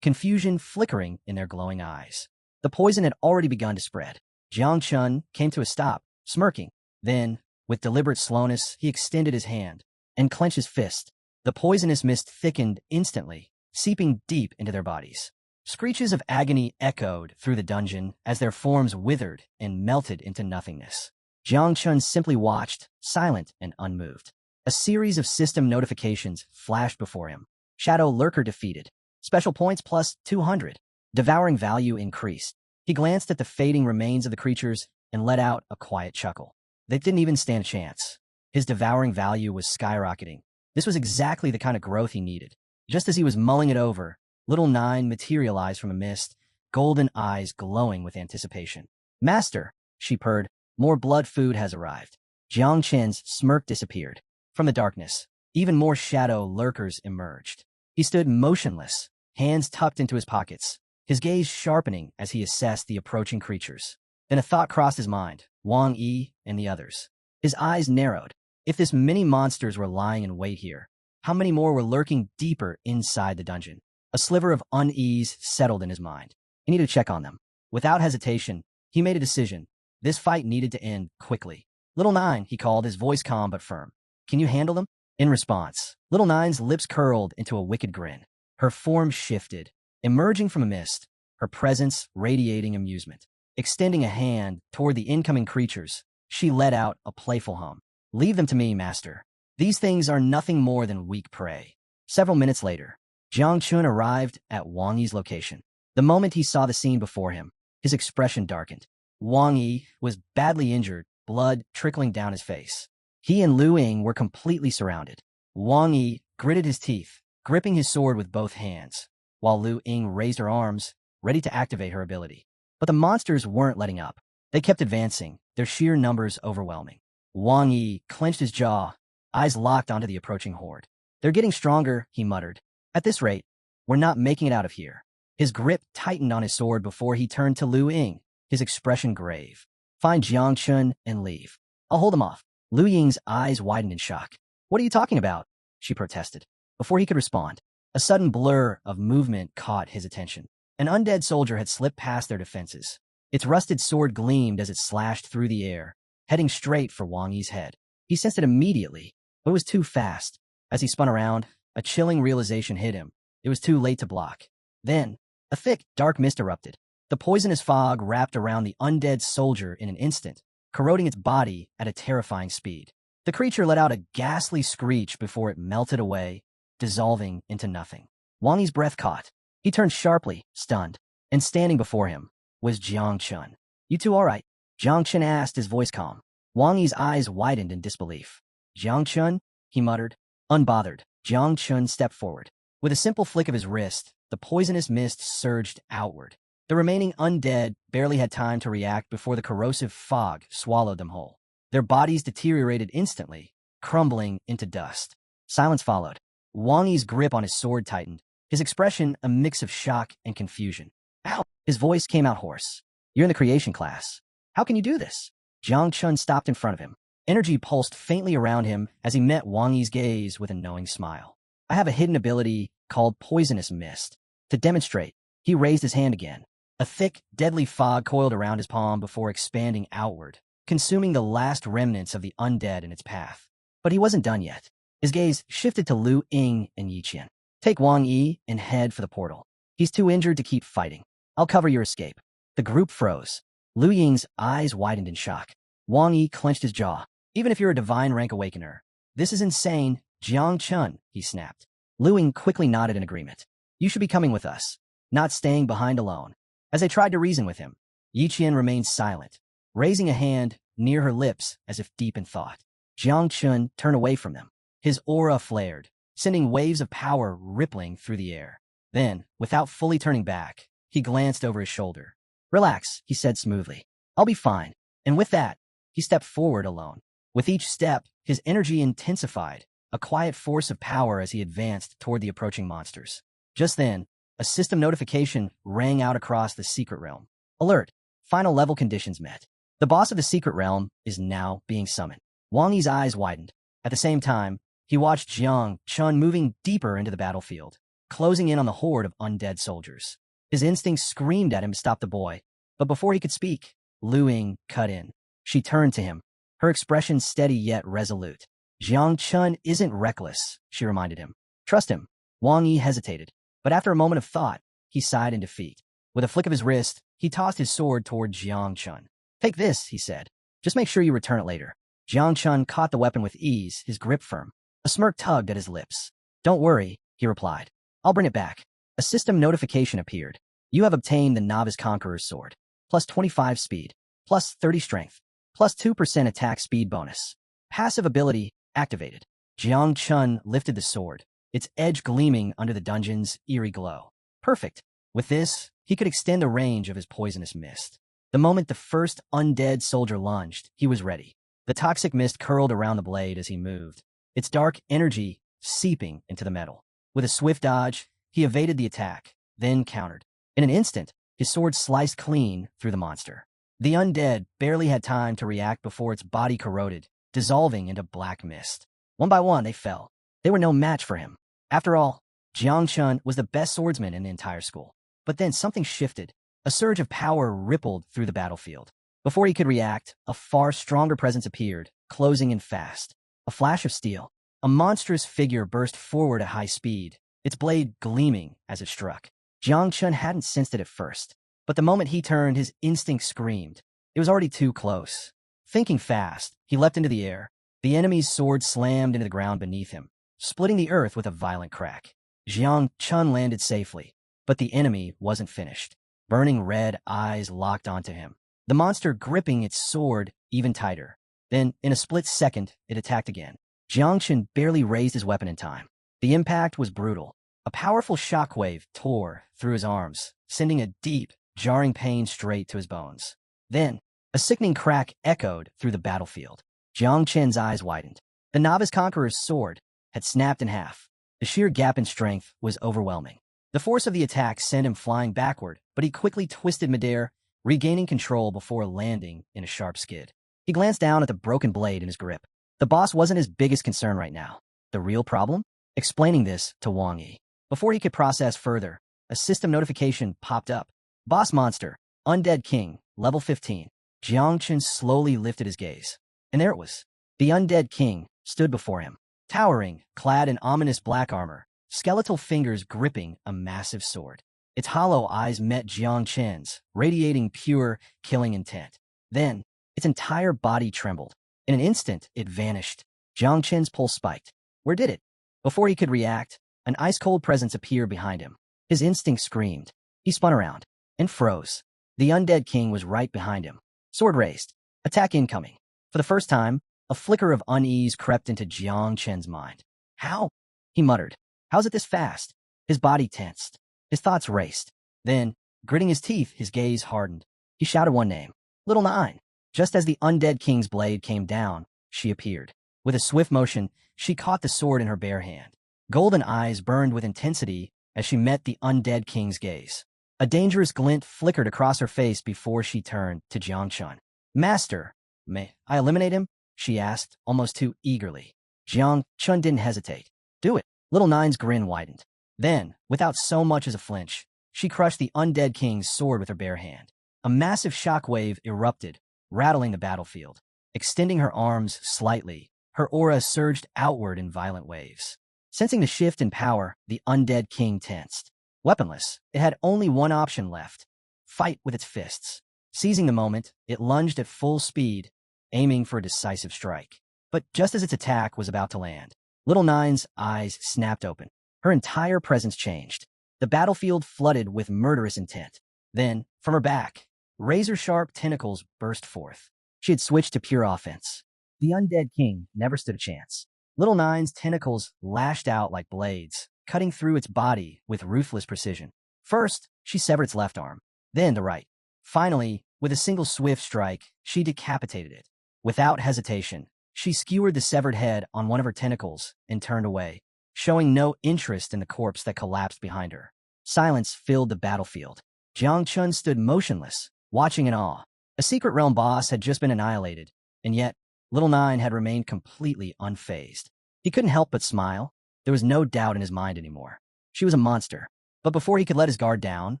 confusion flickering in their glowing eyes. The poison had already begun to spread. Jiang Chun came to a stop, smirking. Then, with deliberate slowness, he extended his hand and clenched his fist. The poisonous mist thickened instantly, seeping deep into their bodies. Screeches of agony echoed through the dungeon as their forms withered and melted into nothingness. Jiang Chun simply watched, silent and unmoved. A series of system notifications flashed before him. Shadow Lurker defeated. Special points plus 200. Devouring value increased. He glanced at the fading remains of the creatures and let out a quiet chuckle. They didn't even stand a chance. His devouring value was skyrocketing. This was exactly the kind of growth he needed. Just as he was mulling it over, Little Nine materialized from a mist, golden eyes glowing with anticipation. Master, she purred, more blood food has arrived. Jiang Chen's smirk disappeared. From the darkness, even more shadow lurkers emerged. He stood motionless, hands tucked into his pockets, his gaze sharpening as he assessed the approaching creatures. Then a thought crossed his mind, Wang Yi and the others. His eyes narrowed. If this many monsters were lying in wait here, how many more were lurking deeper inside the dungeon? A sliver of unease settled in his mind. He needed to check on them. Without hesitation, he made a decision. This fight needed to end quickly. Little Nine, he called, his voice calm but firm. Can you handle them? In response, Little Nine's lips curled into a wicked grin. Her form shifted, emerging from a mist, her presence radiating amusement. Extending a hand toward the incoming creatures, she let out a playful hum. Leave them to me, master. These things are nothing more than weak prey. Several minutes later, Jiang Chun arrived at Wang Yi's location. The moment he saw the scene before him, his expression darkened. Wang Yi was badly injured, blood trickling down his face. He and Lu Ying were completely surrounded. Wang Yi gritted his teeth, gripping his sword with both hands, while Lu Ying raised her arms, ready to activate her ability. But the monsters weren't letting up. They kept advancing, their sheer numbers overwhelming. Wang Yi clenched his jaw, eyes locked onto the approaching horde. They're getting stronger, he muttered. At this rate, we're not making it out of here. His grip tightened on his sword before he turned to Lu Ying, his expression grave. Find Jiang Chun and leave. I'll hold them off. Lu Ying's eyes widened in shock. What are you talking about? She protested. Before he could respond, a sudden blur of movement caught his attention. An undead soldier had slipped past their defenses. Its rusted sword gleamed as it slashed through the air, heading straight for Wang Yi's head. He sensed it immediately, but it was too fast. As he spun around, a chilling realization hit him. It was too late to block. Then, a thick, dark mist erupted. The poisonous fog wrapped around the undead soldier in an instant, corroding its body at a terrifying speed. The creature let out a ghastly screech before it melted away, dissolving into nothing. Wang Yi's breath caught. He turned sharply, stunned, and standing before him was Jiang Chun. You two all right? Jiang Chun asked, his voice calm. Wang Yi's eyes widened in disbelief. Jiang Chun? He muttered. Unbothered, Jiang Chun stepped forward. With a simple flick of his wrist, the poisonous mist surged outward. The remaining undead barely had time to react before the corrosive fog swallowed them whole. Their bodies deteriorated instantly, crumbling into dust. Silence followed. Wang Yi's grip on his sword tightened, his expression a mix of shock and confusion. Ow! His voice came out hoarse. You're in the creation class. How can you do this? Jiang Chun stopped in front of him. Energy pulsed faintly around him as he met Wang Yi's gaze with a knowing smile. I have a hidden ability called Poisonous Mist. To demonstrate, he raised his hand again. A thick, deadly fog coiled around his palm before expanding outward, consuming the last remnants of the undead in its path. But he wasn't done yet. His gaze shifted to Lu Ying and Yi Qian. Take Wang Yi and head for the portal. He's too injured to keep fighting. I'll cover your escape. The group froze. Lu Ying's eyes widened in shock. Wang Yi clenched his jaw. Even if you're a divine rank awakener. This is insane, Jiang Chun, he snapped. Lu Ying quickly nodded in agreement. You should be coming with us, not staying behind alone. As they tried to reason with him, Yi Qian remained silent, raising a hand near her lips as if deep in thought. Jiang Chun turned away from them. His aura flared, sending waves of power rippling through the air. Then, without fully turning back, he glanced over his shoulder. Relax, he said smoothly. I'll be fine. And with that, he stepped forward alone. With each step, his energy intensified, a quiet force of power as he advanced toward the approaching monsters. Just then, a system notification rang out across the secret realm. Alert! Final level conditions met. The boss of the secret realm is now being summoned. Wang Yi's eyes widened. At the same time, he watched Jiang Chun moving deeper into the battlefield, closing in on the horde of undead soldiers. His instincts screamed at him to stop the boy, but before he could speak, Lu Ying cut in. She turned to him, her expression steady yet resolute. Jiang Chun isn't reckless, she reminded him. Trust him. Wang Yi hesitated, but after a moment of thought, he sighed in defeat. With a flick of his wrist, he tossed his sword toward Jiang Chun. Take this, he said. Just make sure you return it later. Jiang Chun caught the weapon with ease, his grip firm. A smirk tugged at his lips. Don't worry, he replied. I'll bring it back. A system notification appeared. You have obtained the Novice Conqueror's Sword. Plus 25 speed. Plus 30 strength. Plus 2% attack speed bonus. Passive ability activated. Jiang Chun lifted the sword, its edge gleaming under the dungeon's eerie glow. Perfect. With this, he could extend the range of his poisonous mist. The moment the first undead soldier lunged, he was ready. The toxic mist curled around the blade as he moved, its dark energy seeping into the metal. With a swift dodge, he evaded the attack, then countered. In an instant, his sword sliced clean through the monster. The undead barely had time to react before its body corroded, dissolving into black mist. One by one, they fell. They were no match for him. After all, Jiang Chun was the best swordsman in the entire school. But then something shifted. A surge of power rippled through the battlefield. Before he could react, a far stronger presence appeared, closing in fast. A flash of steel. A monstrous figure burst forward at high speed, its blade gleaming as it struck. Jiang Chun hadn't sensed it at first, but the moment he turned, his instinct screamed. It was already too close. Thinking fast, he leapt into the air. The enemy's sword slammed into the ground beneath him, splitting the earth with a violent crack. Jiang Chun landed safely, but the enemy wasn't finished. Burning red eyes locked onto him, the monster gripping its sword even tighter. Then, in a split second, it attacked again. Jiang Chun barely raised his weapon in time. The impact was brutal. A powerful shockwave tore through his arms, sending a deep, jarring pain straight to his bones. Then, a sickening crack echoed through the battlefield. Jiang Chun's eyes widened. The Novice Conqueror's sword had snapped in half. The sheer gap in strength was overwhelming. The force of the attack sent him flying backward, but he quickly twisted midair, regaining control before landing in a sharp skid. He glanced down at the broken blade in his grip. The boss wasn't his biggest concern right now. The real problem? Explaining this to Wang Yi. Before he could process further, a system notification popped up. Boss monster, Undead King, level 15. Jiang Chun slowly lifted his gaze. And there it was. The Undead King stood before him, towering, clad in ominous black armor, skeletal fingers gripping a massive sword. Its hollow eyes met Jiang Chun's, radiating pure, killing intent. Then, its entire body trembled. In an instant, it vanished. Jiang Chun's pulse spiked. Where did it? Before he could react, an ice-cold presence appeared behind him. His instinct screamed. He spun around and froze. The Undead King was right behind him. Sword raised. Attack incoming. For the first time, a flicker of unease crept into Jiang Chun's mind. How? He muttered. How's it this fast? His body tensed. His thoughts raced. Then, gritting his teeth, his gaze hardened. He shouted one name. Little Nine. Just as the Undead King's blade came down, she appeared. With a swift motion, she caught the sword in her bare hand. Golden eyes burned with intensity as she met the Undead King's gaze. A dangerous glint flickered across her face before she turned to Jiang Chun. Master, may I eliminate him? She asked, almost too eagerly. Jiang Chun didn't hesitate. Do it. Little Nine's grin widened. Then, without so much as a flinch, she crushed the Undead King's sword with her bare hand. A massive shockwave erupted, rattling the battlefield. Extending her arms slightly, her aura surged outward in violent waves. Sensing the shift in power, the Undead King tensed. Weaponless, it had only one option left. Fight with its fists. Seizing the moment, it lunged at full speed, aiming for a decisive strike. But just as its attack was about to land, Little Nine's eyes snapped open. Her entire presence changed. The battlefield flooded with murderous intent. Then, from her back, razor-sharp tentacles burst forth. She had switched to pure offense. The undead king never stood a chance. Little Nine's tentacles lashed out like blades, cutting through its body with ruthless precision. First, she severed its left arm, then the right. Finally, with a single swift strike, she decapitated it. Without hesitation, she skewered the severed head on one of her tentacles and turned away, showing no interest in the corpse that collapsed behind her. Silence filled the battlefield. Jiang Chun stood motionless, watching in awe. A secret realm boss had just been annihilated, and yet Little Nine had remained completely unfazed. He couldn't help but smile. There was no doubt in his mind anymore. She was a monster. But before he could let his guard down,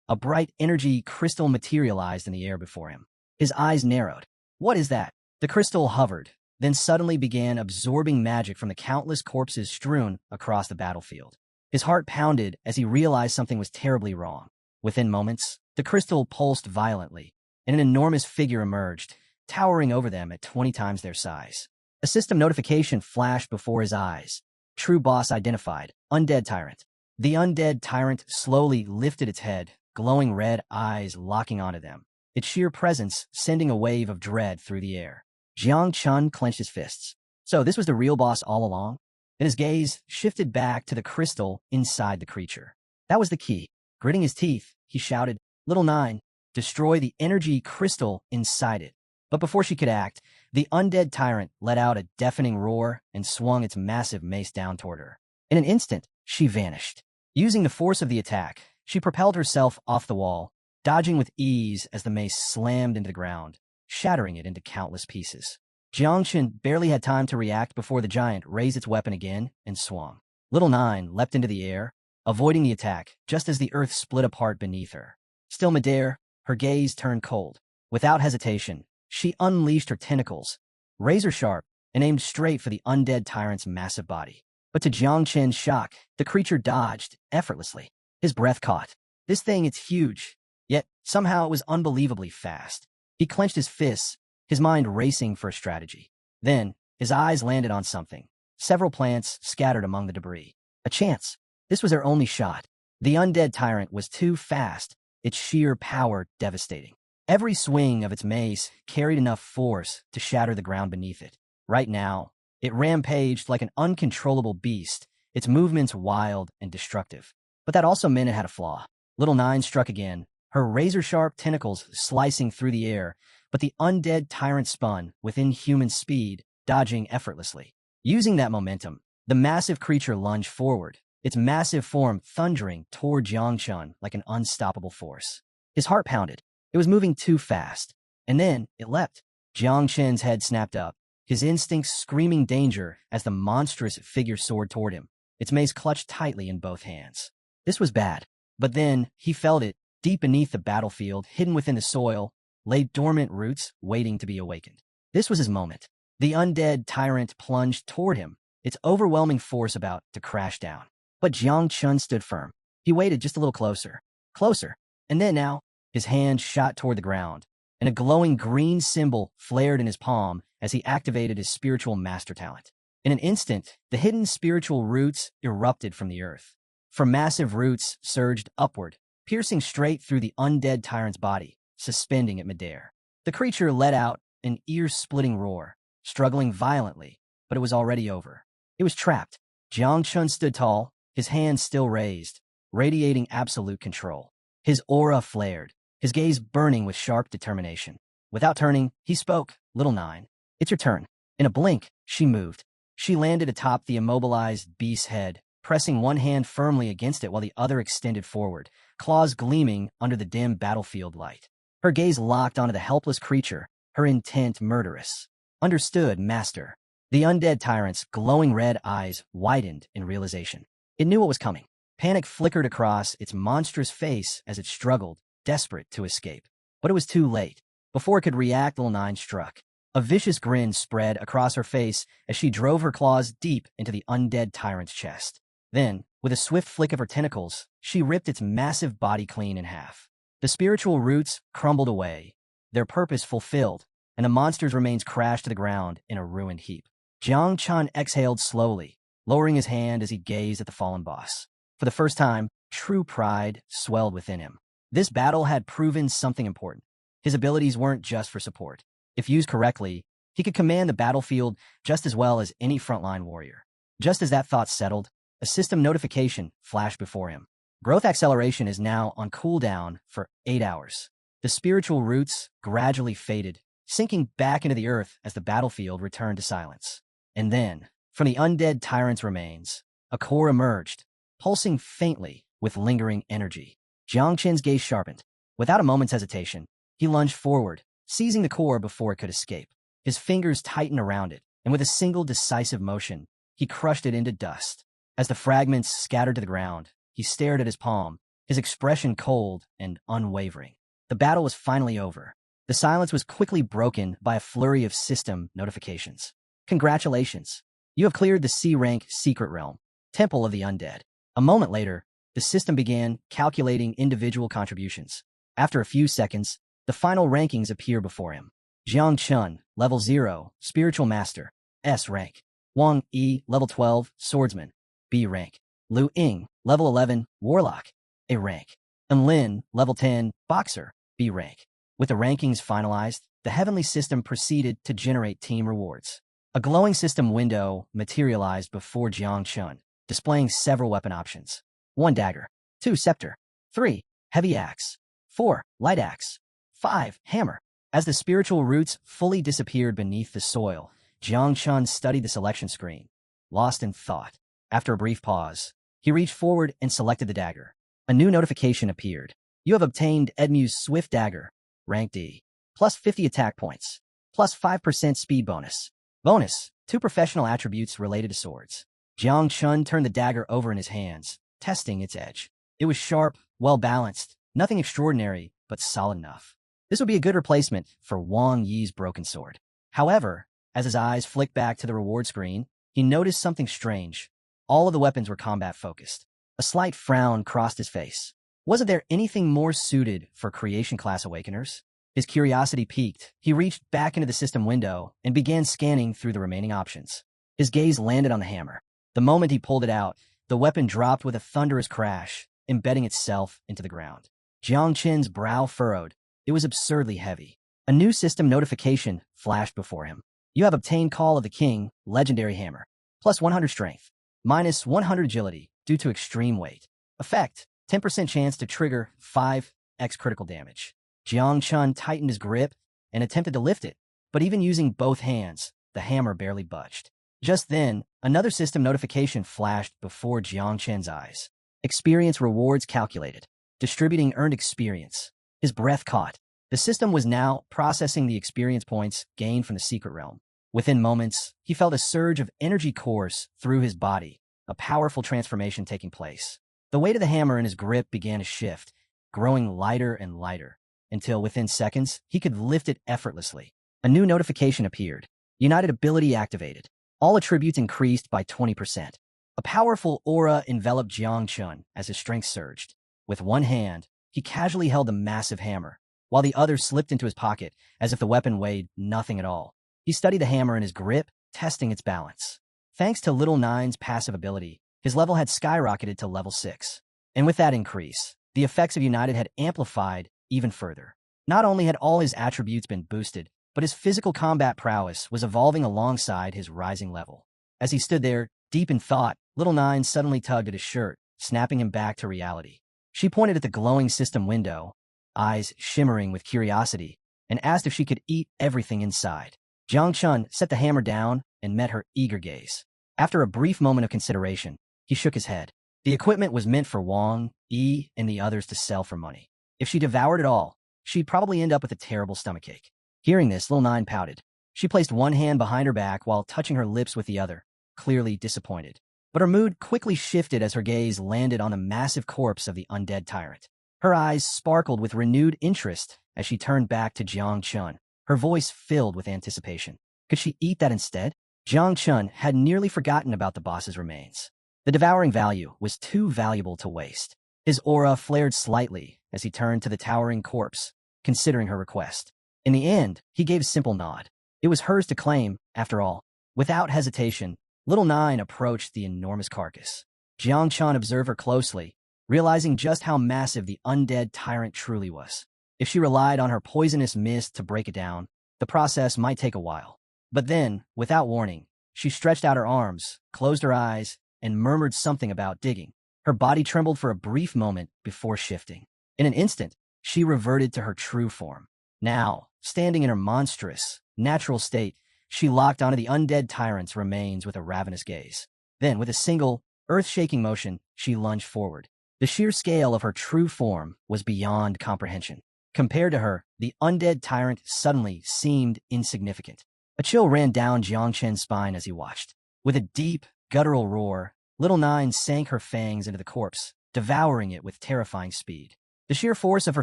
a bright energy crystal materialized in the air before him. His eyes narrowed. What is that? The crystal hovered, then suddenly began absorbing magic from the countless corpses strewn across the battlefield. His heart pounded as he realized something was terribly wrong. Within moments, the crystal pulsed violently, and an enormous figure emerged, towering over them at 20 times their size. A system notification flashed before his eyes. True boss identified. Undead Tyrant. The undead tyrant slowly lifted its head, glowing red eyes locking onto them, its sheer presence sending a wave of dread through the air. Jiang Chun clenched his fists. So this was the real boss all along? Then his gaze shifted back to the crystal inside the creature. That was the key. Gritting his teeth, he shouted, Little Nine, destroy the energy crystal inside it. But before she could act, the undead tyrant let out a deafening roar and swung its massive mace down toward her. In an instant, she vanished. Using the force of the attack, she propelled herself off the wall, dodging with ease as the mace slammed into the ground, shattering it into countless pieces. Jiangchen barely had time to react before the giant raised its weapon again and swung. Little Nine leapt into the air, avoiding the attack just as the earth split apart beneath her. Still midair, her gaze turned cold. Without hesitation, she unleashed her tentacles, razor-sharp, and aimed straight for the undead tyrant's massive body. But to Jiang Chen's shock, the creature dodged effortlessly. His breath caught. This thing, it's huge. Yet, somehow it was unbelievably fast. He clenched his fists, his mind racing for a strategy. Then, his eyes landed on something. Several plants scattered among the debris. A chance. This was their only shot. The undead tyrant was too fast, its sheer power devastating. Every swing of its mace carried enough force to shatter the ground beneath it. Right now, it rampaged like an uncontrollable beast, its movements wild and destructive. But that also meant it had a flaw. Little Nine struck again, her razor-sharp tentacles slicing through the air, but the undead tyrant spun with inhuman speed, dodging effortlessly. Using that momentum, the massive creature lunged forward, its massive form thundering toward Jiang Chun like an unstoppable force. His heart pounded. It was moving too fast. And then it leapt. Jiang Chen's head snapped up, his instincts screaming danger as the monstrous figure soared toward him, its mace clutched tightly in both hands. This was bad. But then he felt it, deep beneath the battlefield, hidden within the soil, lay dormant roots waiting to be awakened. This was his moment. The undead tyrant plunged toward him, its overwhelming force about to crash down. But Jiang Chun stood firm. He waited just a little closer. Closer. And then now, his hand shot toward the ground, and a glowing green symbol flared in his palm as he activated his spiritual master talent. In an instant, the hidden spiritual roots erupted from the earth. For massive roots surged upward, piercing straight through the undead tyrant's body, suspending it midair. The creature let out an ear-splitting roar, struggling violently, but it was already over. It was trapped. Jiang Chun stood tall, his hands still raised, radiating absolute control. His aura flared, his gaze burning with sharp determination. Without turning, he spoke, Little Nine, it's your turn. In a blink, she moved. She landed atop the immobilized beast's head, pressing one hand firmly against it while the other extended forward, claws gleaming under the dim battlefield light. Her gaze locked onto the helpless creature, her intent murderous. Understood, Master. The undead tyrant's glowing red eyes widened in realization. It knew what was coming. Panic flickered across its monstrous face as it struggled, desperate to escape. But it was too late. Before it could react, Little Nine struck. A vicious grin spread across her face as she drove her claws deep into the undead tyrant's chest. Then, with a swift flick of her tentacles, she ripped its massive body clean in half. The spiritual roots crumbled away, their purpose fulfilled, and the monster's remains crashed to the ground in a ruined heap. Jiang Chun exhaled slowly, lowering his hand as he gazed at the fallen boss. For the first time, true pride swelled within him. This battle had proven something important. His abilities weren't just for support. If used correctly, he could command the battlefield just as well as any frontline warrior. Just as that thought settled, a system notification flashed before him. Growth acceleration is now on cooldown for 8 hours. The spiritual roots gradually faded, sinking back into the earth as the battlefield returned to silence. And then, from the undead tyrant's remains, a core emerged, pulsing faintly with lingering energy. Jiang Qin's gaze sharpened. Without a moment's hesitation, he lunged forward, seizing the core before it could escape. His fingers tightened around it, and with a single decisive motion, he crushed it into dust. As the fragments scattered to the ground, he stared at his palm, his expression cold and unwavering. The battle was finally over. The silence was quickly broken by a flurry of system notifications. Congratulations! You have cleared the C-rank Secret Realm, Temple of the Undead. A moment later, the system began calculating individual contributions. After a few seconds, the final rankings appear before him. Jiang Chun, Level 0, Spiritual Master, S rank. Wang Yi, Level 12, Swordsman, B rank. Lu Ying, Level 11, Warlock, A rank. And Lin, Level 10, Boxer, B rank. With the rankings finalized, the heavenly system proceeded to generate team rewards. A glowing system window materialized before Jiang Chun, displaying several weapon options. 1 dagger, 2 scepter, 3 heavy axe, 4 light axe, 5 hammer. As the spiritual roots fully disappeared beneath the soil, Jiang Chun studied the selection screen, lost in thought. After a brief pause, he reached forward and selected the dagger. A new notification appeared. You have obtained Edmu's Swift Dagger, rank D, plus 50 attack points, plus 5% speed bonus. Bonus, 2 professional attributes related to swords. Jiang Chun turned the dagger over in his hands, testing its edge. It was sharp, well-balanced, nothing extraordinary, but solid enough. This would be a good replacement for Wang Yi's broken sword. However, as his eyes flicked back to the reward screen, he noticed something strange. All of the weapons were combat-focused. A slight frown crossed his face. Wasn't there anything more suited for creation-class awakeners? His curiosity piqued. He reached back into the system window and began scanning through the remaining options. His gaze landed on the hammer. The moment he pulled it out, the weapon dropped with a thunderous crash, embedding itself into the ground. Jiang Qin's brow furrowed. It was absurdly heavy. A new system notification flashed before him. You have obtained Call of the King, Legendary Hammer. Plus 100 Strength. Minus 100 Agility due to extreme weight. Effect, 10% chance to trigger 5x critical damage. Jiang Chun tightened his grip and attempted to lift it, but even using both hands, the hammer barely budged. Just then, another system notification flashed before Jiang Chen's eyes. Experience rewards calculated. Distributing earned experience. His breath caught. The system was now processing the experience points gained from the Secret Realm. Within moments, he felt a surge of energy course through his body, a powerful transformation taking place. The weight of the hammer in his grip began to shift, growing lighter and lighter, until within seconds, he could lift it effortlessly. A new notification appeared. United ability activated. All attributes increased by 20%. A powerful aura enveloped Jiang Chun as his strength surged. With one hand, he casually held the massive hammer, while the other slipped into his pocket as if the weapon weighed nothing at all. He studied the hammer in his grip, testing its balance. Thanks to Little Nine's passive ability, his level had skyrocketed to level 6. And with that increase, the effects of United had amplified even further. Not only had all his attributes been boosted, but his physical combat prowess was evolving alongside his rising level. As he stood there, deep in thought, Little Nine suddenly tugged at his shirt, snapping him back to reality. She pointed at the glowing system window, eyes shimmering with curiosity, and asked if she could eat everything inside. Jiang Chun set the hammer down and met her eager gaze. After a brief moment of consideration, he shook his head. The equipment was meant for Wang, Yi, and the others to sell for money. If she devoured it all, she'd probably end up with a terrible stomachache. Hearing this, Lil Nine pouted. She placed one hand behind her back while touching her lips with the other, clearly disappointed. But her mood quickly shifted as her gaze landed on the massive corpse of the undead tyrant. Her eyes sparkled with renewed interest as she turned back to Jiang Chun, her voice filled with anticipation. Could she eat that instead? Jiang Chun had nearly forgotten about the boss's remains. The devouring value was too valuable to waste. His aura flared slightly as he turned to the towering corpse, considering her request. In the end, he gave a simple nod. It was hers to claim, after all. Without hesitation, Little Nine approached the enormous carcass. Jiang Chun observed her closely, realizing just how massive the undead tyrant truly was. If she relied on her poisonous mist to break it down, the process might take a while. But then, without warning, she stretched out her arms, closed her eyes, and murmured something about digging. Her body trembled for a brief moment before shifting. In an instant, she reverted to her true form. Now, standing in her monstrous, natural state, she locked onto the undead tyrant's remains with a ravenous gaze. Then, with a single, earth-shaking motion, she lunged forward. The sheer scale of her true form was beyond comprehension. Compared to her, the undead tyrant suddenly seemed insignificant. A chill ran down Jiang Chen's spine as he watched. With a deep, guttural roar, Little Nine sank her fangs into the corpse, devouring it with terrifying speed. The sheer force of her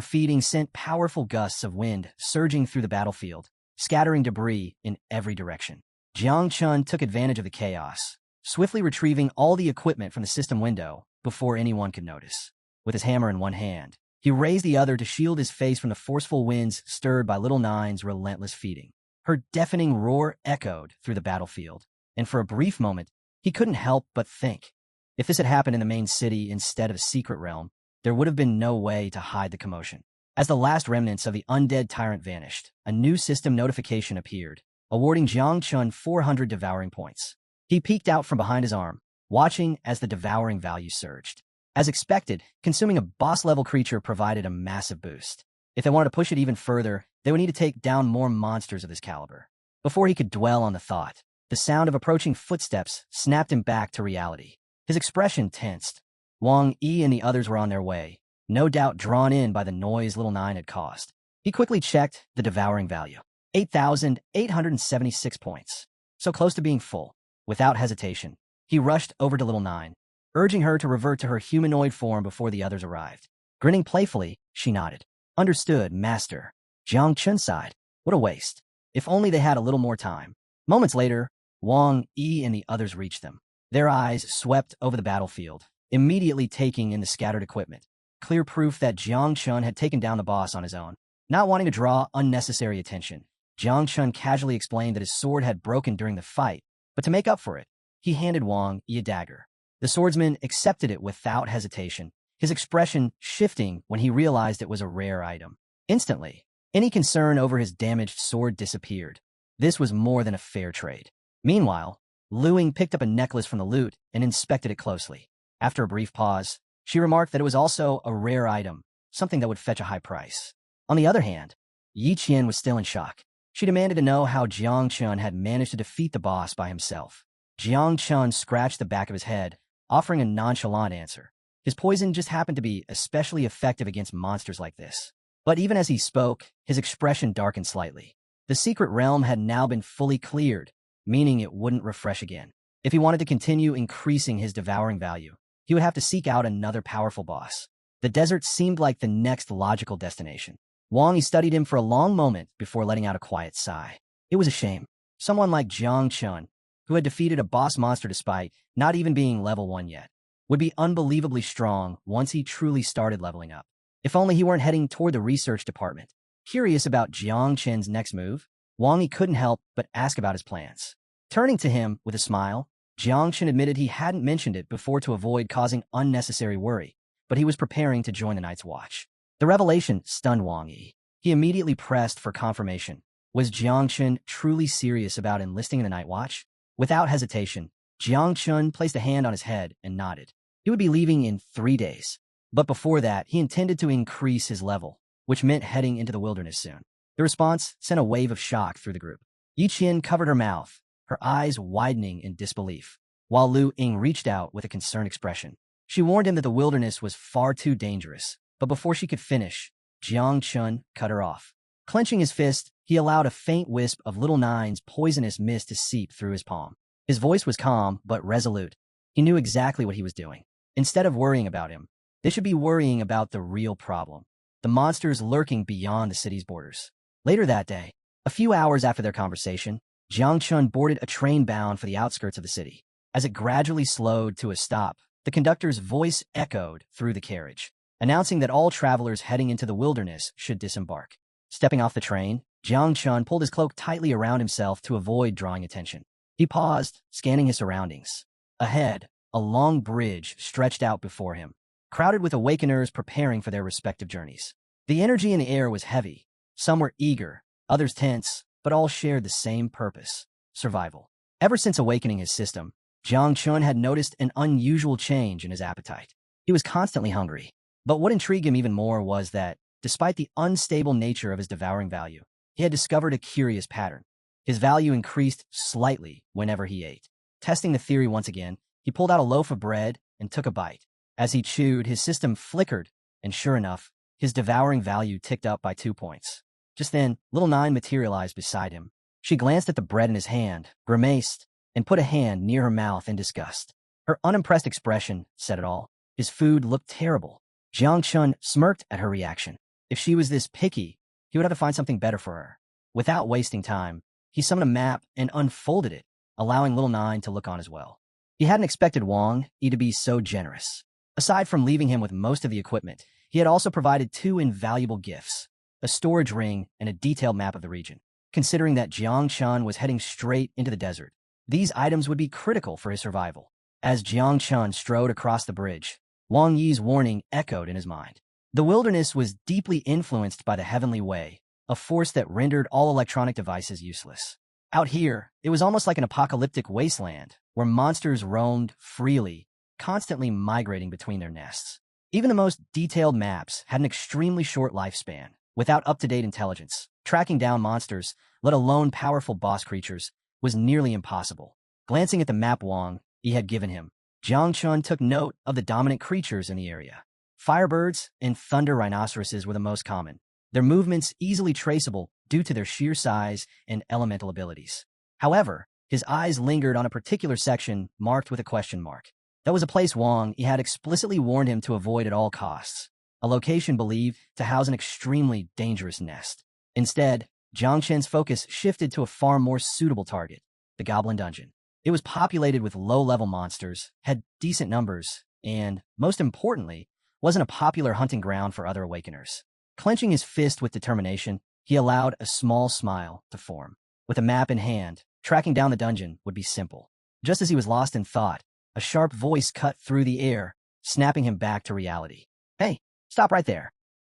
feeding sent powerful gusts of wind surging through the battlefield, scattering debris in every direction. Jiang Chun took advantage of the chaos, swiftly retrieving all the equipment from the system window before anyone could notice. With his hammer in one hand, he raised the other to shield his face from the forceful winds stirred by Little Nine's relentless feeding. Her deafening roar echoed through the battlefield, and for a brief moment, he couldn't help but think. If this had happened in the main city instead of a secret realm, there would have been no way to hide the commotion. As the last remnants of the undead tyrant vanished, a new system notification appeared, awarding Jiang Chun 400 devouring points. He peeked out from behind his arm, watching as the devouring value surged. As expected, consuming a boss-level creature provided a massive boost. If they wanted to push it even further, they would need to take down more monsters of this caliber. Before he could dwell on the thought, the sound of approaching footsteps snapped him back to reality. His expression tensed. Wang Yi and the others were on their way, no doubt drawn in by the noise Little Nine had caused. He quickly checked the devouring value. 8,876 points. So close to being full. Without hesitation, he rushed over to Little Nine, urging her to revert to her humanoid form before the others arrived. Grinning playfully, she nodded. Understood, Master. Jiang Chun sighed. What a waste. If only they had a little more time. Moments later, Wang Yi and the others reached them. Their eyes swept over the battlefield, immediately taking in the scattered equipment. Clear proof that Jiang Chun had taken down the boss on his own. Not wanting to draw unnecessary attention, Jiang Chun casually explained that his sword had broken during the fight, but to make up for it, he handed Wang Yi a dagger. The swordsman accepted it without hesitation, his expression shifting when he realized it was a rare item. Instantly, any concern over his damaged sword disappeared. This was more than a fair trade. Meanwhile, Lu Ying picked up a necklace from the loot and inspected it closely. After a brief pause, she remarked that it was also a rare item, something that would fetch a high price. On the other hand, Yi Qian was still in shock. She demanded to know how Jiang Chun had managed to defeat the boss by himself. Jiang Chun scratched the back of his head, offering a nonchalant answer. His poison just happened to be especially effective against monsters like this. But even as he spoke, his expression darkened slightly. The secret realm had now been fully cleared, meaning it wouldn't refresh again. If he wanted to continue increasing his devouring value, he would have to seek out another powerful boss. The desert seemed like the next logical destination. Wang Yi studied him for a long moment before letting out a quiet sigh. It was a shame. Someone like Jiang Chun, who had defeated a boss monster despite not even being level 1 yet, would be unbelievably strong once he truly started leveling up. If only he weren't heading toward the research department. Curious about Jiang Chen's next move, Wang Yi couldn't help but ask about his plans. Turning to him with a smile, Jiang Chen admitted he hadn't mentioned it before to avoid causing unnecessary worry, but he was preparing to join the Night's Watch. The revelation stunned Wang Yi. He immediately pressed for confirmation. Was Jiang Chen truly serious about enlisting in the Night Watch? Without hesitation, Jiang Chun placed a hand on his head and nodded. He would be leaving in 3 days. But before that, he intended to increase his level, which meant heading into the wilderness soon. The response sent a wave of shock through the group. Yi Qian covered her mouth, her eyes widening in disbelief, while Lu Ying reached out with a concerned expression. She warned him that the wilderness was far too dangerous, but before she could finish, Jiang Chun cut her off. Clenching his fist, he allowed a faint wisp of Little Nine's poisonous mist to seep through his palm. His voice was calm but resolute. He knew exactly what he was doing. Instead of worrying about him, they should be worrying about the real problem, the monsters lurking beyond the city's borders. Later that day, a few hours after their conversation, Jiang Chun boarded a train bound for the outskirts of the city. As it gradually slowed to a stop, the conductor's voice echoed through the carriage, announcing that all travelers heading into the wilderness should disembark. Stepping off the train, Jiang Chun pulled his cloak tightly around himself to avoid drawing attention. He paused, scanning his surroundings. Ahead, a long bridge stretched out before him, crowded with awakeners preparing for their respective journeys. The energy in the air was heavy. Some were eager, others tense, but all shared the same purpose: survival. Ever since awakening his system, Jiang Chun had noticed an unusual change in his appetite. He was constantly hungry. But what intrigued him even more was that, despite the unstable nature of his devouring value, he had discovered a curious pattern. His value increased slightly whenever he ate. Testing the theory once again, he pulled out a loaf of bread and took a bite. As he chewed, his system flickered, and sure enough, his devouring value ticked up by 2 points. Just then, little Nine materialized beside him. She glanced at the bread in his hand, grimaced, and put a hand near her mouth in disgust. Her unimpressed expression said it all. His food looked terrible. Jiang Chun smirked at her reaction. If she was this picky, he would have to find something better for her. Without wasting time, he summoned a map and unfolded it, allowing little Nine to look on as well. He hadn't expected Wang Yi to be so generous. Aside from leaving him with most of the equipment, he had also provided 2 invaluable gifts: a storage ring and a detailed map of the region. Considering that Jiang Chun was heading straight into the desert, these items would be critical for his survival. As Jiang Chun strode across the bridge, Wang Yi's warning echoed in his mind. The wilderness was deeply influenced by the heavenly way, a force that rendered all electronic devices useless. Out here, it was almost like an apocalyptic wasteland, where monsters roamed freely, constantly migrating between their nests. Even the most detailed maps had an extremely short lifespan. Without up-to-date intelligence, tracking down monsters, let alone powerful boss creatures, was nearly impossible. Glancing at the map Wang Yi had given him, Jiang Chun took note of the dominant creatures in the area. Firebirds and thunder rhinoceroses were the most common, their movements easily traceable due to their sheer size and elemental abilities. However, his eyes lingered on a particular section marked with a question mark. That was a place Wang Yi had explicitly warned him to avoid at all costs, a location believed to house an extremely dangerous nest. Instead, Jiang Chen's focus shifted to a far more suitable target: the Goblin Dungeon. It was populated with low-level monsters, had decent numbers, and, most importantly, wasn't a popular hunting ground for other awakeners. Clenching his fist with determination, he allowed a small smile to form. With a map in hand, tracking down the dungeon would be simple. Just as he was lost in thought, a sharp voice cut through the air, snapping him back to reality. "Hey, stop right there."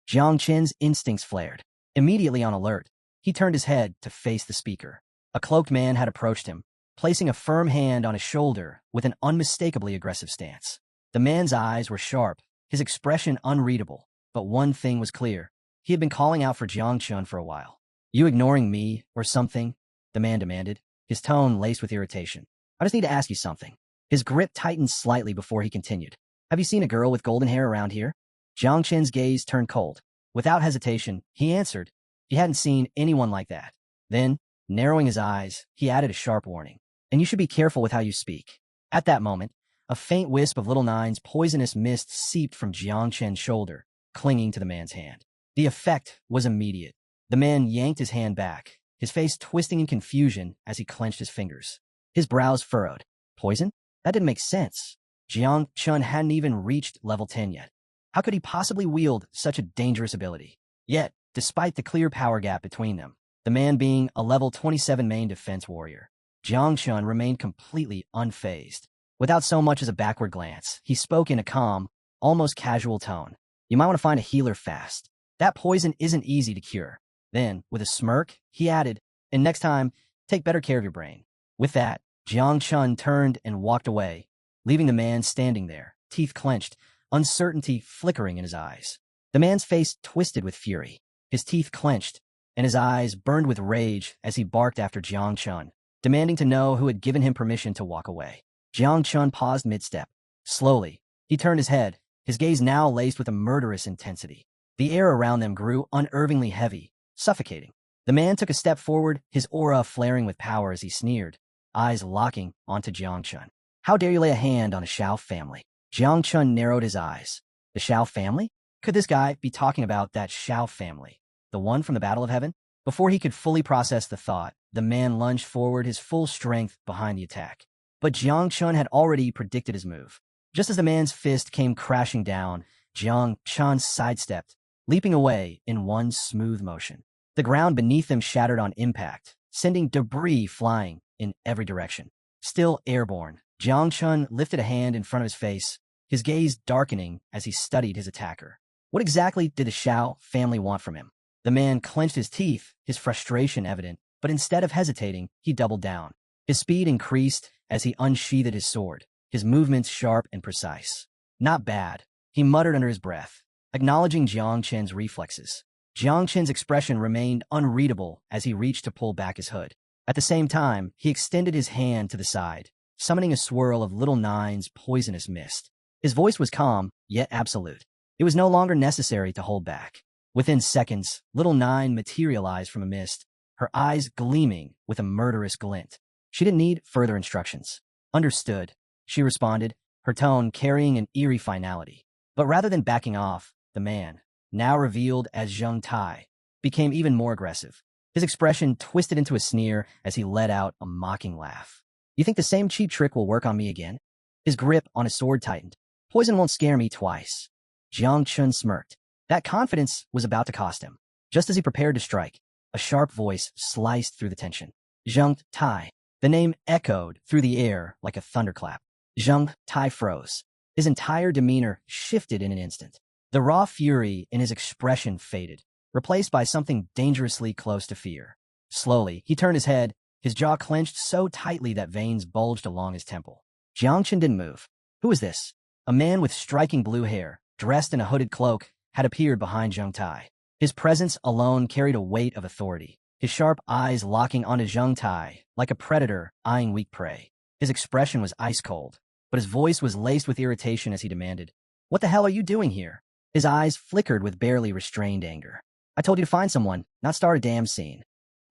Jiang Chen's instincts flared. Immediately on alert, he turned his head to face the speaker. A cloaked man had approached him, placing a firm hand on his shoulder with an unmistakably aggressive stance. The man's eyes were sharp, his expression unreadable, but one thing was clear. He had been calling out for Jiang Chun for a while. "You ignoring me or something?" the man demanded, his tone laced with irritation. "I just need to ask you something." His grip tightened slightly before he continued. "Have you seen a girl with golden hair around here?" Jiang Chen's gaze turned cold. Without hesitation, he answered he hadn't seen anyone like that. Then, narrowing his eyes, he added a sharp warning. "And you should be careful with how you speak." At that moment, a faint wisp of little Nine's poisonous mist seeped from Jiang Chen's shoulder, clinging to the man's hand. The effect was immediate. The man yanked his hand back, his face twisting in confusion as he clenched his fingers. His brows furrowed. Poison? That didn't make sense. Jiang Chun hadn't even reached level 10 yet. How could he possibly wield such a dangerous ability? Yet, despite the clear power gap between them, the man being a level 27 main defense warrior, Jiang Chun remained completely unfazed. Without so much as a backward glance, he spoke in a calm, almost casual tone. "You might want to find a healer fast. That poison isn't easy to cure." Then, with a smirk, he added, "And next time, take better care of your brain." With that, Jiang Chun turned and walked away, leaving the man standing there, teeth clenched, uncertainty flickering in his eyes. The man's face twisted with fury, his teeth clenched, and his eyes burned with rage as he barked after Jiang Chun, demanding to know who had given him permission to walk away. Jiang Chun paused mid-step. Slowly, he turned his head, his gaze now laced with a murderous intensity. The air around them grew unnervingly heavy, suffocating. The man took a step forward, his aura flaring with power as he sneered, eyes locking onto Jiang Chun. "How dare you lay a hand on a Shao family?" Jiang Chun narrowed his eyes. The Shao family? Could this guy be talking about that Shao family, the one from the Battle of Heaven? Before he could fully process the thought, the man lunged forward, his full strength behind the attack. But Jiang Chun had already predicted his move. Just as the man's fist came crashing down, Jiang Chun sidestepped, leaping away in one smooth motion. The ground beneath them shattered on impact, sending debris flying, in every direction. Still airborne, Jiang Chun lifted a hand in front of his face, his gaze darkening as he studied his attacker. What exactly did the Shao family want from him? The man clenched his teeth, his frustration evident, but instead of hesitating, he doubled down. His speed increased as he unsheathed his sword, his movements sharp and precise. Not bad, he muttered under his breath, acknowledging Jiang Chen's reflexes. Jiang Chen's expression remained unreadable as he reached to pull back his hood. At the same time, he extended his hand to the side, summoning a swirl of little nine's poisonous mist. His voice was calm, yet absolute. It was no longer necessary to hold back. Within seconds, little nine materialized from a mist, her eyes gleaming with a murderous glint. She didn't need further instructions. Understood, she responded, her tone carrying an eerie finality. But rather than backing off, the man, now revealed as Zheng Tai, became even more aggressive. His expression twisted into a sneer as he let out a mocking laugh. You think the same cheap trick will work on me again? His grip on his sword tightened. Poison won't scare me twice. Jiang Chun smirked. That confidence was about to cost him. Just as he prepared to strike, a sharp voice sliced through the tension. Zheng Tai. The name echoed through the air like a thunderclap. Zheng Tai froze. His entire demeanor shifted in an instant. The raw fury in his expression faded, replaced by something dangerously close to fear. Slowly, he turned his head, his jaw clenched so tightly that veins bulged along his temple. Jiang Chen didn't move. Who was this? A man with striking blue hair, dressed in a hooded cloak, had appeared behind Zheng Tai. His presence alone carried a weight of authority, his sharp eyes locking onto Zheng Tai like a predator eyeing weak prey. His expression was ice-cold, but his voice was laced with irritation as he demanded, "What the hell are you doing here?" His eyes flickered with barely restrained anger. "I told you to find someone, not start a damn scene."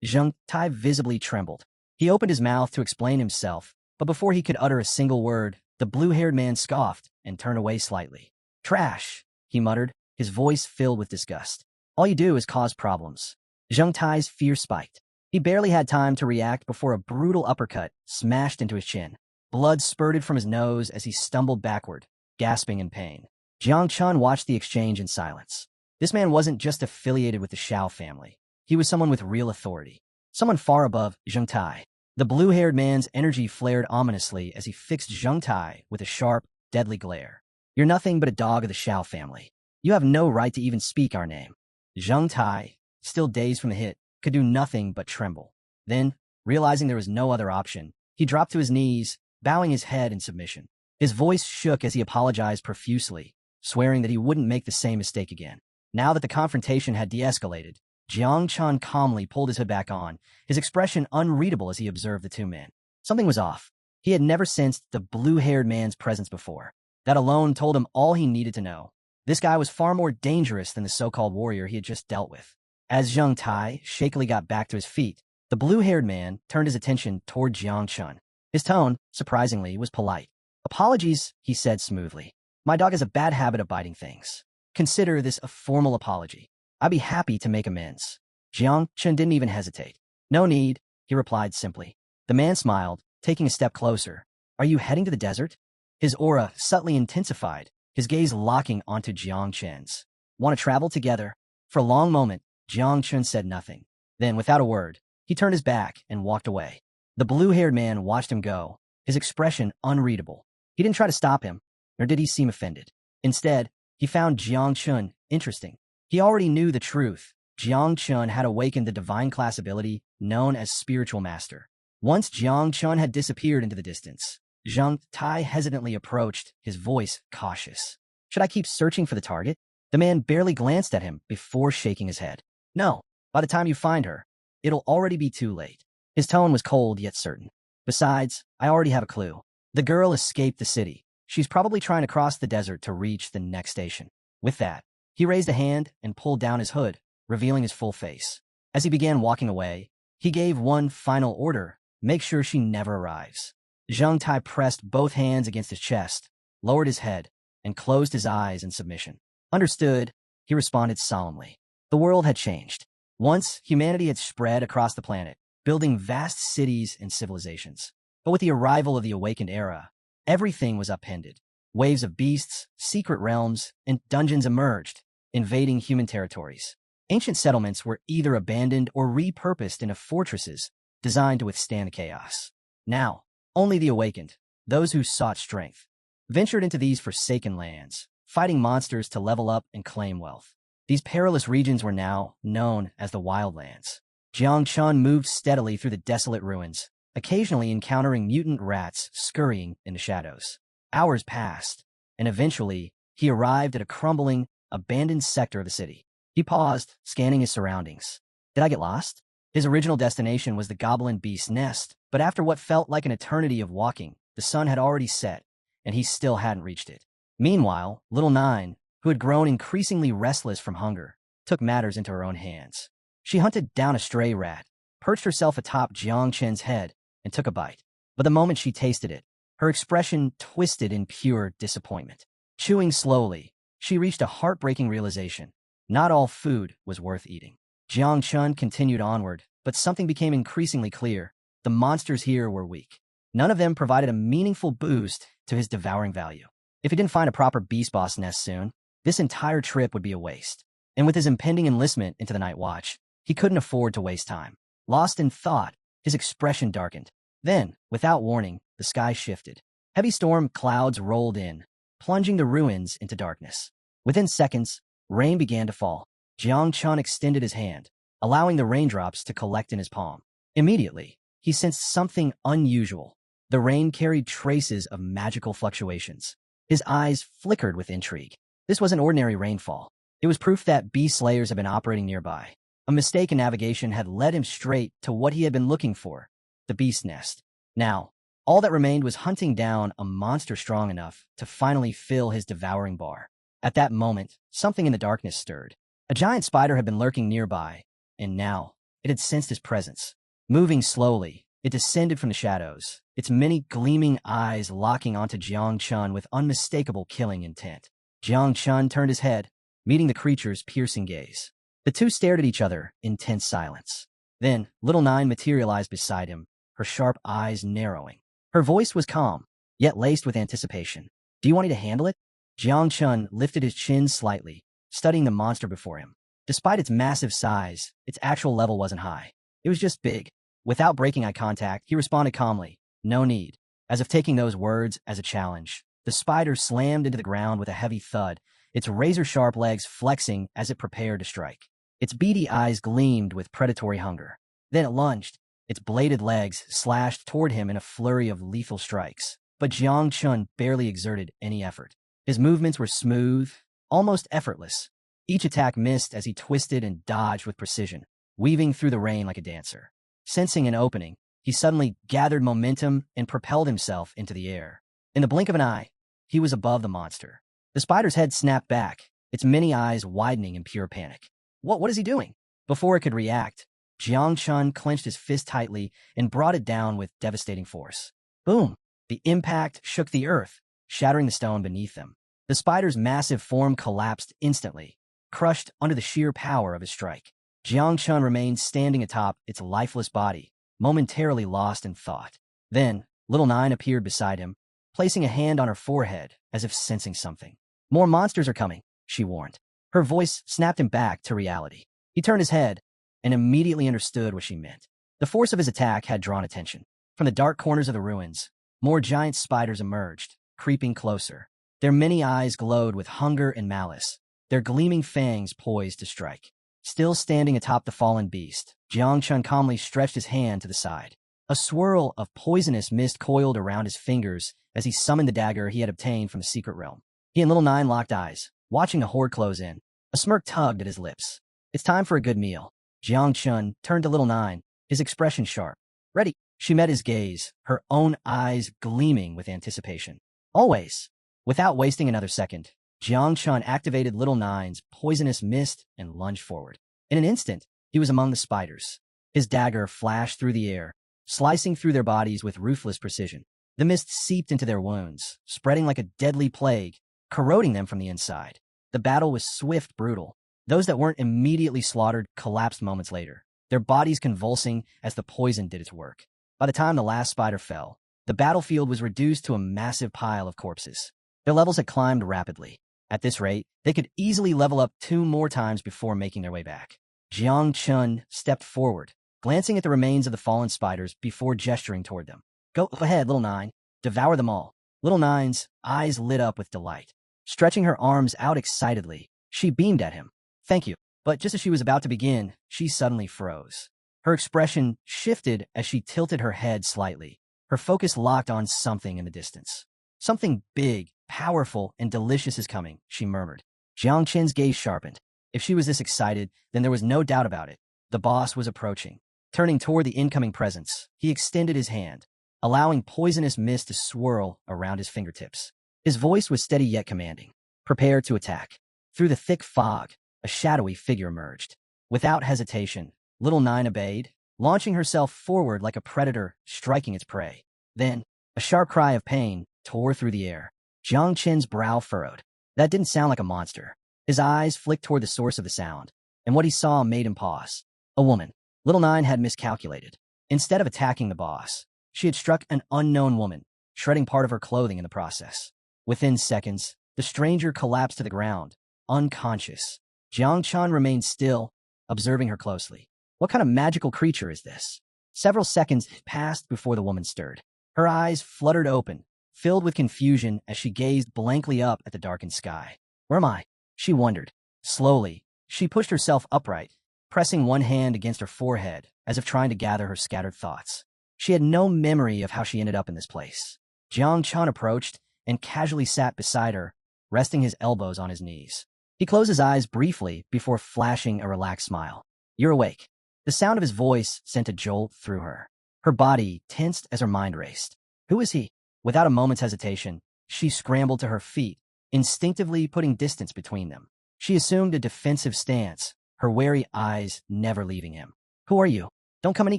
Zheng Tai visibly trembled. He opened his mouth to explain himself, but before he could utter a single word, the blue-haired man scoffed and turned away slightly. "Trash," he muttered, his voice filled with disgust. "All you do is cause problems." Zheng Tai's fear spiked. He barely had time to react before a brutal uppercut smashed into his chin. Blood spurted from his nose as he stumbled backward, gasping in pain. Jiang Chun watched the exchange in silence. This man wasn't just affiliated with the Shao family. He was someone with real authority. Someone far above Zheng Tai. The blue-haired man's energy flared ominously as he fixed Zheng Tai with a sharp, deadly glare. "You're nothing but a dog of the Shao family. You have no right to even speak our name." Zheng Tai, still dazed from the hit, could do nothing but tremble. Then, realizing there was no other option, he dropped to his knees, bowing his head in submission. His voice shook as he apologized profusely, swearing that he wouldn't make the same mistake again. Now that the confrontation had de-escalated, Jiang Chun calmly pulled his hood back on, his expression unreadable as he observed the two men. Something was off. He had never sensed the blue-haired man's presence before. That alone told him all he needed to know. This guy was far more dangerous than the so-called warrior he had just dealt with. As Zheng Tai shakily got back to his feet, the blue-haired man turned his attention toward Jiang Chun. His tone, surprisingly, was polite. "Apologies," he said smoothly. "My dog has a bad habit of biting things. Consider this a formal apology. I'd be happy to make amends." Jiang Chun didn't even hesitate. "No need," he replied simply. The man smiled, taking a step closer. "Are you heading to the desert?" His aura subtly intensified, his gaze locking onto Jiang Chen's. "Want to travel together?" For a long moment, Jiang Chun said nothing. Then, without a word, he turned his back and walked away. The blue-haired man watched him go, his expression unreadable. He didn't try to stop him, nor did he seem offended. Instead, he found Jiang Chun interesting. He already knew the truth. Jiang Chun had awakened the divine class ability known as Spiritual Master. Once Jiang Chun had disappeared into the distance, Zheng Tai hesitantly approached, his voice cautious. "Should I keep searching for the target?" The man barely glanced at him before shaking his head. "No, by the time you find her, it'll already be too late." His tone was cold yet certain. "Besides, I already have a clue. The girl escaped the city. She's probably trying to cross the desert to reach the next station." With that, he raised a hand and pulled down his hood, revealing his full face. As he began walking away, he gave one final order: make sure she never arrives. Zheng Tai pressed both hands against his chest, lowered his head, and closed his eyes in submission. "Understood," he responded solemnly. The world had changed. Once, humanity had spread across the planet, building vast cities and civilizations. But with the arrival of the awakened era, everything was upended. Waves of beasts, secret realms, and dungeons emerged, invading human territories. Ancient settlements were either abandoned or repurposed into fortresses designed to withstand the chaos. Now, only the awakened, those who sought strength, ventured into these forsaken lands, fighting monsters to level up and claim wealth. These perilous regions were now known as the Wildlands. Jiang Chun moved steadily through the desolate ruins, occasionally encountering mutant rats scurrying in the shadows. Hours passed, and eventually, he arrived at a crumbling, abandoned sector of the city. He paused, scanning his surroundings. Did I get lost? His original destination was the Goblin Beast's nest, but after what felt like an eternity of walking, the sun had already set, and he still hadn't reached it. Meanwhile, Little Nine, who had grown increasingly restless from hunger, took matters into her own hands. She hunted down a stray rat, perched herself atop Jiang Chen's head, and took a bite. But the moment she tasted it, her expression twisted in pure disappointment. Chewing slowly, she reached a heartbreaking realization. Not all food was worth eating. Jiang Chun continued onward, but something became increasingly clear. The monsters here were weak. None of them provided a meaningful boost to his devouring value. If he didn't find a proper beast boss nest soon, this entire trip would be a waste. And with his impending enlistment into the Night Watch, he couldn't afford to waste time. Lost in thought, his expression darkened. Then, without warning, the sky shifted. Heavy storm clouds rolled in, plunging the ruins into darkness. Within seconds, rain began to fall. Jiang Chun extended his hand, allowing the raindrops to collect in his palm. Immediately, he sensed something unusual. The rain carried traces of magical fluctuations. His eyes flickered with intrigue. This wasn't ordinary rainfall. It was proof that beast slayers had been operating nearby. A mistake in navigation had led him straight to what he had been looking for, the beast nest. Now, all that remained was hunting down a monster strong enough to finally fill his devouring bar. At that moment, something in the darkness stirred. A giant spider had been lurking nearby, and now it had sensed his presence. Moving slowly, it descended from the shadows, its many gleaming eyes locking onto Jiang Chun with unmistakable killing intent. Jiang Chun turned his head, meeting the creature's piercing gaze. The two stared at each other in tense silence. Then, Little Nine materialized beside him, her sharp eyes narrowing. Her voice was calm, yet laced with anticipation. Do you want me to handle it? Jiang Chun lifted his chin slightly, studying the monster before him. Despite its massive size, its actual level wasn't high. It was just big. Without breaking eye contact, he responded calmly, no need. As if taking those words as a challenge, the spider slammed into the ground with a heavy thud, its razor-sharp legs flexing as it prepared to strike. Its beady eyes gleamed with predatory hunger. Then it lunged, its bladed legs slashed toward him in a flurry of lethal strikes. But Jiang Chun barely exerted any effort. His movements were smooth, almost effortless. Each attack missed as he twisted and dodged with precision, weaving through the rain like a dancer. Sensing an opening, he suddenly gathered momentum and propelled himself into the air. In the blink of an eye, he was above the monster. The spider's head snapped back, its many eyes widening in pure panic. What is he doing? Before it could react, Jiang Chun clenched his fist tightly and brought it down with devastating force. Boom! The impact shook the earth, shattering the stone beneath them. The spider's massive form collapsed instantly, crushed under the sheer power of his strike. Jiang Chun remained standing atop its lifeless body, momentarily lost in thought. Then, Little Nine appeared beside him, placing a hand on her forehead as if sensing something. More monsters are coming, she warned. Her voice snapped him back to reality. He turned his head and immediately understood what she meant. The force of his attack had drawn attention. From the dark corners of the ruins, more giant spiders emerged, creeping closer. Their many eyes glowed with hunger and malice, their gleaming fangs poised to strike. Still standing atop the fallen beast, Jiang Chun calmly stretched his hand to the side. A swirl of poisonous mist coiled around his fingers as he summoned the dagger he had obtained from the secret realm. He and Little Nine locked eyes, watching the horde close in. A smirk tugged at his lips. It's time for a good meal. Jiang Chun turned to Little Nine, his expression sharp. Ready? She met his gaze, her own eyes gleaming with anticipation. Always. Without wasting another second, Jiang Chun activated Little Nine's poisonous mist and lunged forward. In an instant, he was among the spiders. His dagger flashed through the air, slicing through their bodies with ruthless precision. The mist seeped into their wounds, spreading like a deadly plague, corroding them from the inside. The battle was swift, brutal. Those that weren't immediately slaughtered collapsed moments later, their bodies convulsing as the poison did its work. By the time the last spider fell, the battlefield was reduced to a massive pile of corpses. Their levels had climbed rapidly. At this rate, they could easily level up 2 more times before making their way back. Jiang Chun stepped forward, glancing at the remains of the fallen spiders before gesturing toward them. Go ahead, little nine. Devour them all. Little nine's eyes lit up with delight. Stretching her arms out excitedly, she beamed at him. Thank you. But just as she was about to begin, she suddenly froze. Her expression shifted as she tilted her head slightly. Her focus locked on something in the distance. Something big, powerful, and delicious is coming, she murmured. Jiang Qin's gaze sharpened. If she was this excited, then there was no doubt about it. The boss was approaching. Turning toward the incoming presence, he extended his hand, allowing poisonous mist to swirl around his fingertips. His voice was steady yet commanding. Prepare to attack. Through the thick fog, a shadowy figure emerged. Without hesitation, little Nine obeyed, launching herself forward like a predator striking its prey. Then, a sharp cry of pain tore through the air. Jiang Qin's brow furrowed. That didn't sound like a monster. His eyes flicked toward the source of the sound, and what he saw made him pause. A woman. Little Nine had miscalculated. Instead of attacking the boss, she had struck an unknown woman, shredding part of her clothing in the process. Within seconds, the stranger collapsed to the ground, unconscious. Jiang Chan remained still, observing her closely. What kind of magical creature is this? Several seconds passed before the woman stirred. Her eyes fluttered open, filled with confusion as she gazed blankly up at the darkened sky. Where am I? She wondered. Slowly, she pushed herself upright, pressing one hand against her forehead as if trying to gather her scattered thoughts. She had no memory of how she ended up in this place. Jiang Chan approached and casually sat beside her, resting his elbows on his knees. He closed his eyes briefly before flashing a relaxed smile. You're awake. The sound of his voice sent a jolt through her. Her body tensed as her mind raced. Who is he? Without a moment's hesitation, she scrambled to her feet, instinctively putting distance between them. She assumed a defensive stance, her wary eyes never leaving him. Who are you? Don't come any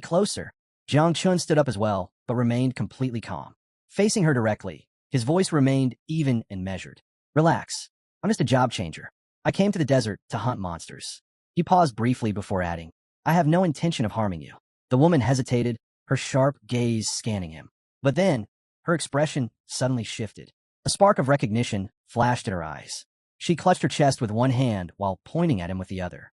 closer. Jiang Chun stood up as well, but remained completely calm. Facing her directly, his voice remained even and measured. Relax. I'm just a job changer. I came to the desert to hunt monsters. He paused briefly before adding, I have no intention of harming you. The woman hesitated, her sharp gaze scanning him. But then, her expression suddenly shifted. A spark of recognition flashed in her eyes. She clutched her chest with one hand while pointing at him with the other.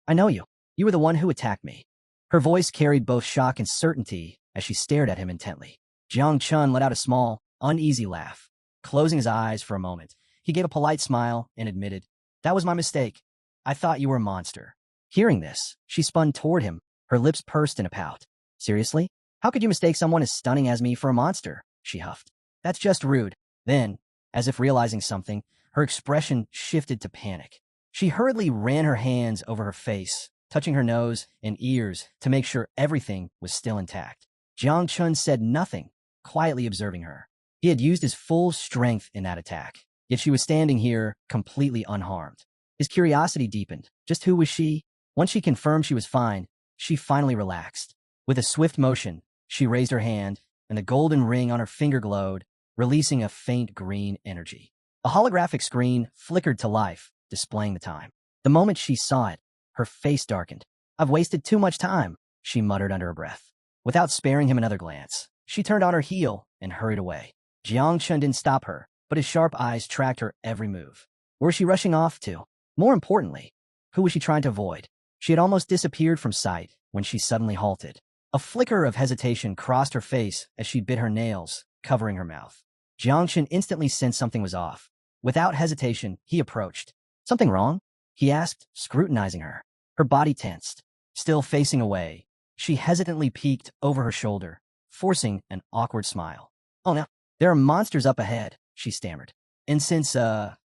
I know you. You were the one who attacked me. Her voice carried both shock and certainty as she stared at him intently. Jiang Chun let out a small, uneasy laugh. Closing his eyes for a moment, he gave a polite smile and admitted, That was my mistake. I thought you were a monster. Hearing this, she spun toward him, her lips pursed in a pout. Seriously? How could you mistake someone as stunning as me for a monster? She huffed. That's just rude. Then, as if realizing something, her expression shifted to panic. She hurriedly ran her hands over her face, touching her nose and ears to make sure everything was still intact. Jiang Chun said nothing, quietly observing her. He had used his full strength in that attack, yet she was standing here completely unharmed. His curiosity deepened. Just who was she? Once she confirmed she was fine, she finally relaxed. With a swift motion, she raised her hand, and the golden ring on her finger glowed, releasing a faint green energy. A holographic screen flickered to life, displaying the time. The moment she saw it, her face darkened. I've wasted too much time, she muttered under her breath. Without sparing him another glance, she turned on her heel and hurried away. Jiang Chun didn't stop her, but his sharp eyes tracked her every move. Where was she rushing off to? More importantly, who was she trying to avoid? She had almost disappeared from sight when she suddenly halted. A flicker of hesitation crossed her face as she bit her nails, covering her mouth. Jiang Chun instantly sensed something was off. Without hesitation, he approached. Something wrong? He asked, scrutinizing her. Her body tensed. Still facing away, she hesitantly peeked over her shoulder, forcing an awkward smile. Oh no, there are monsters up ahead, she stammered. And since,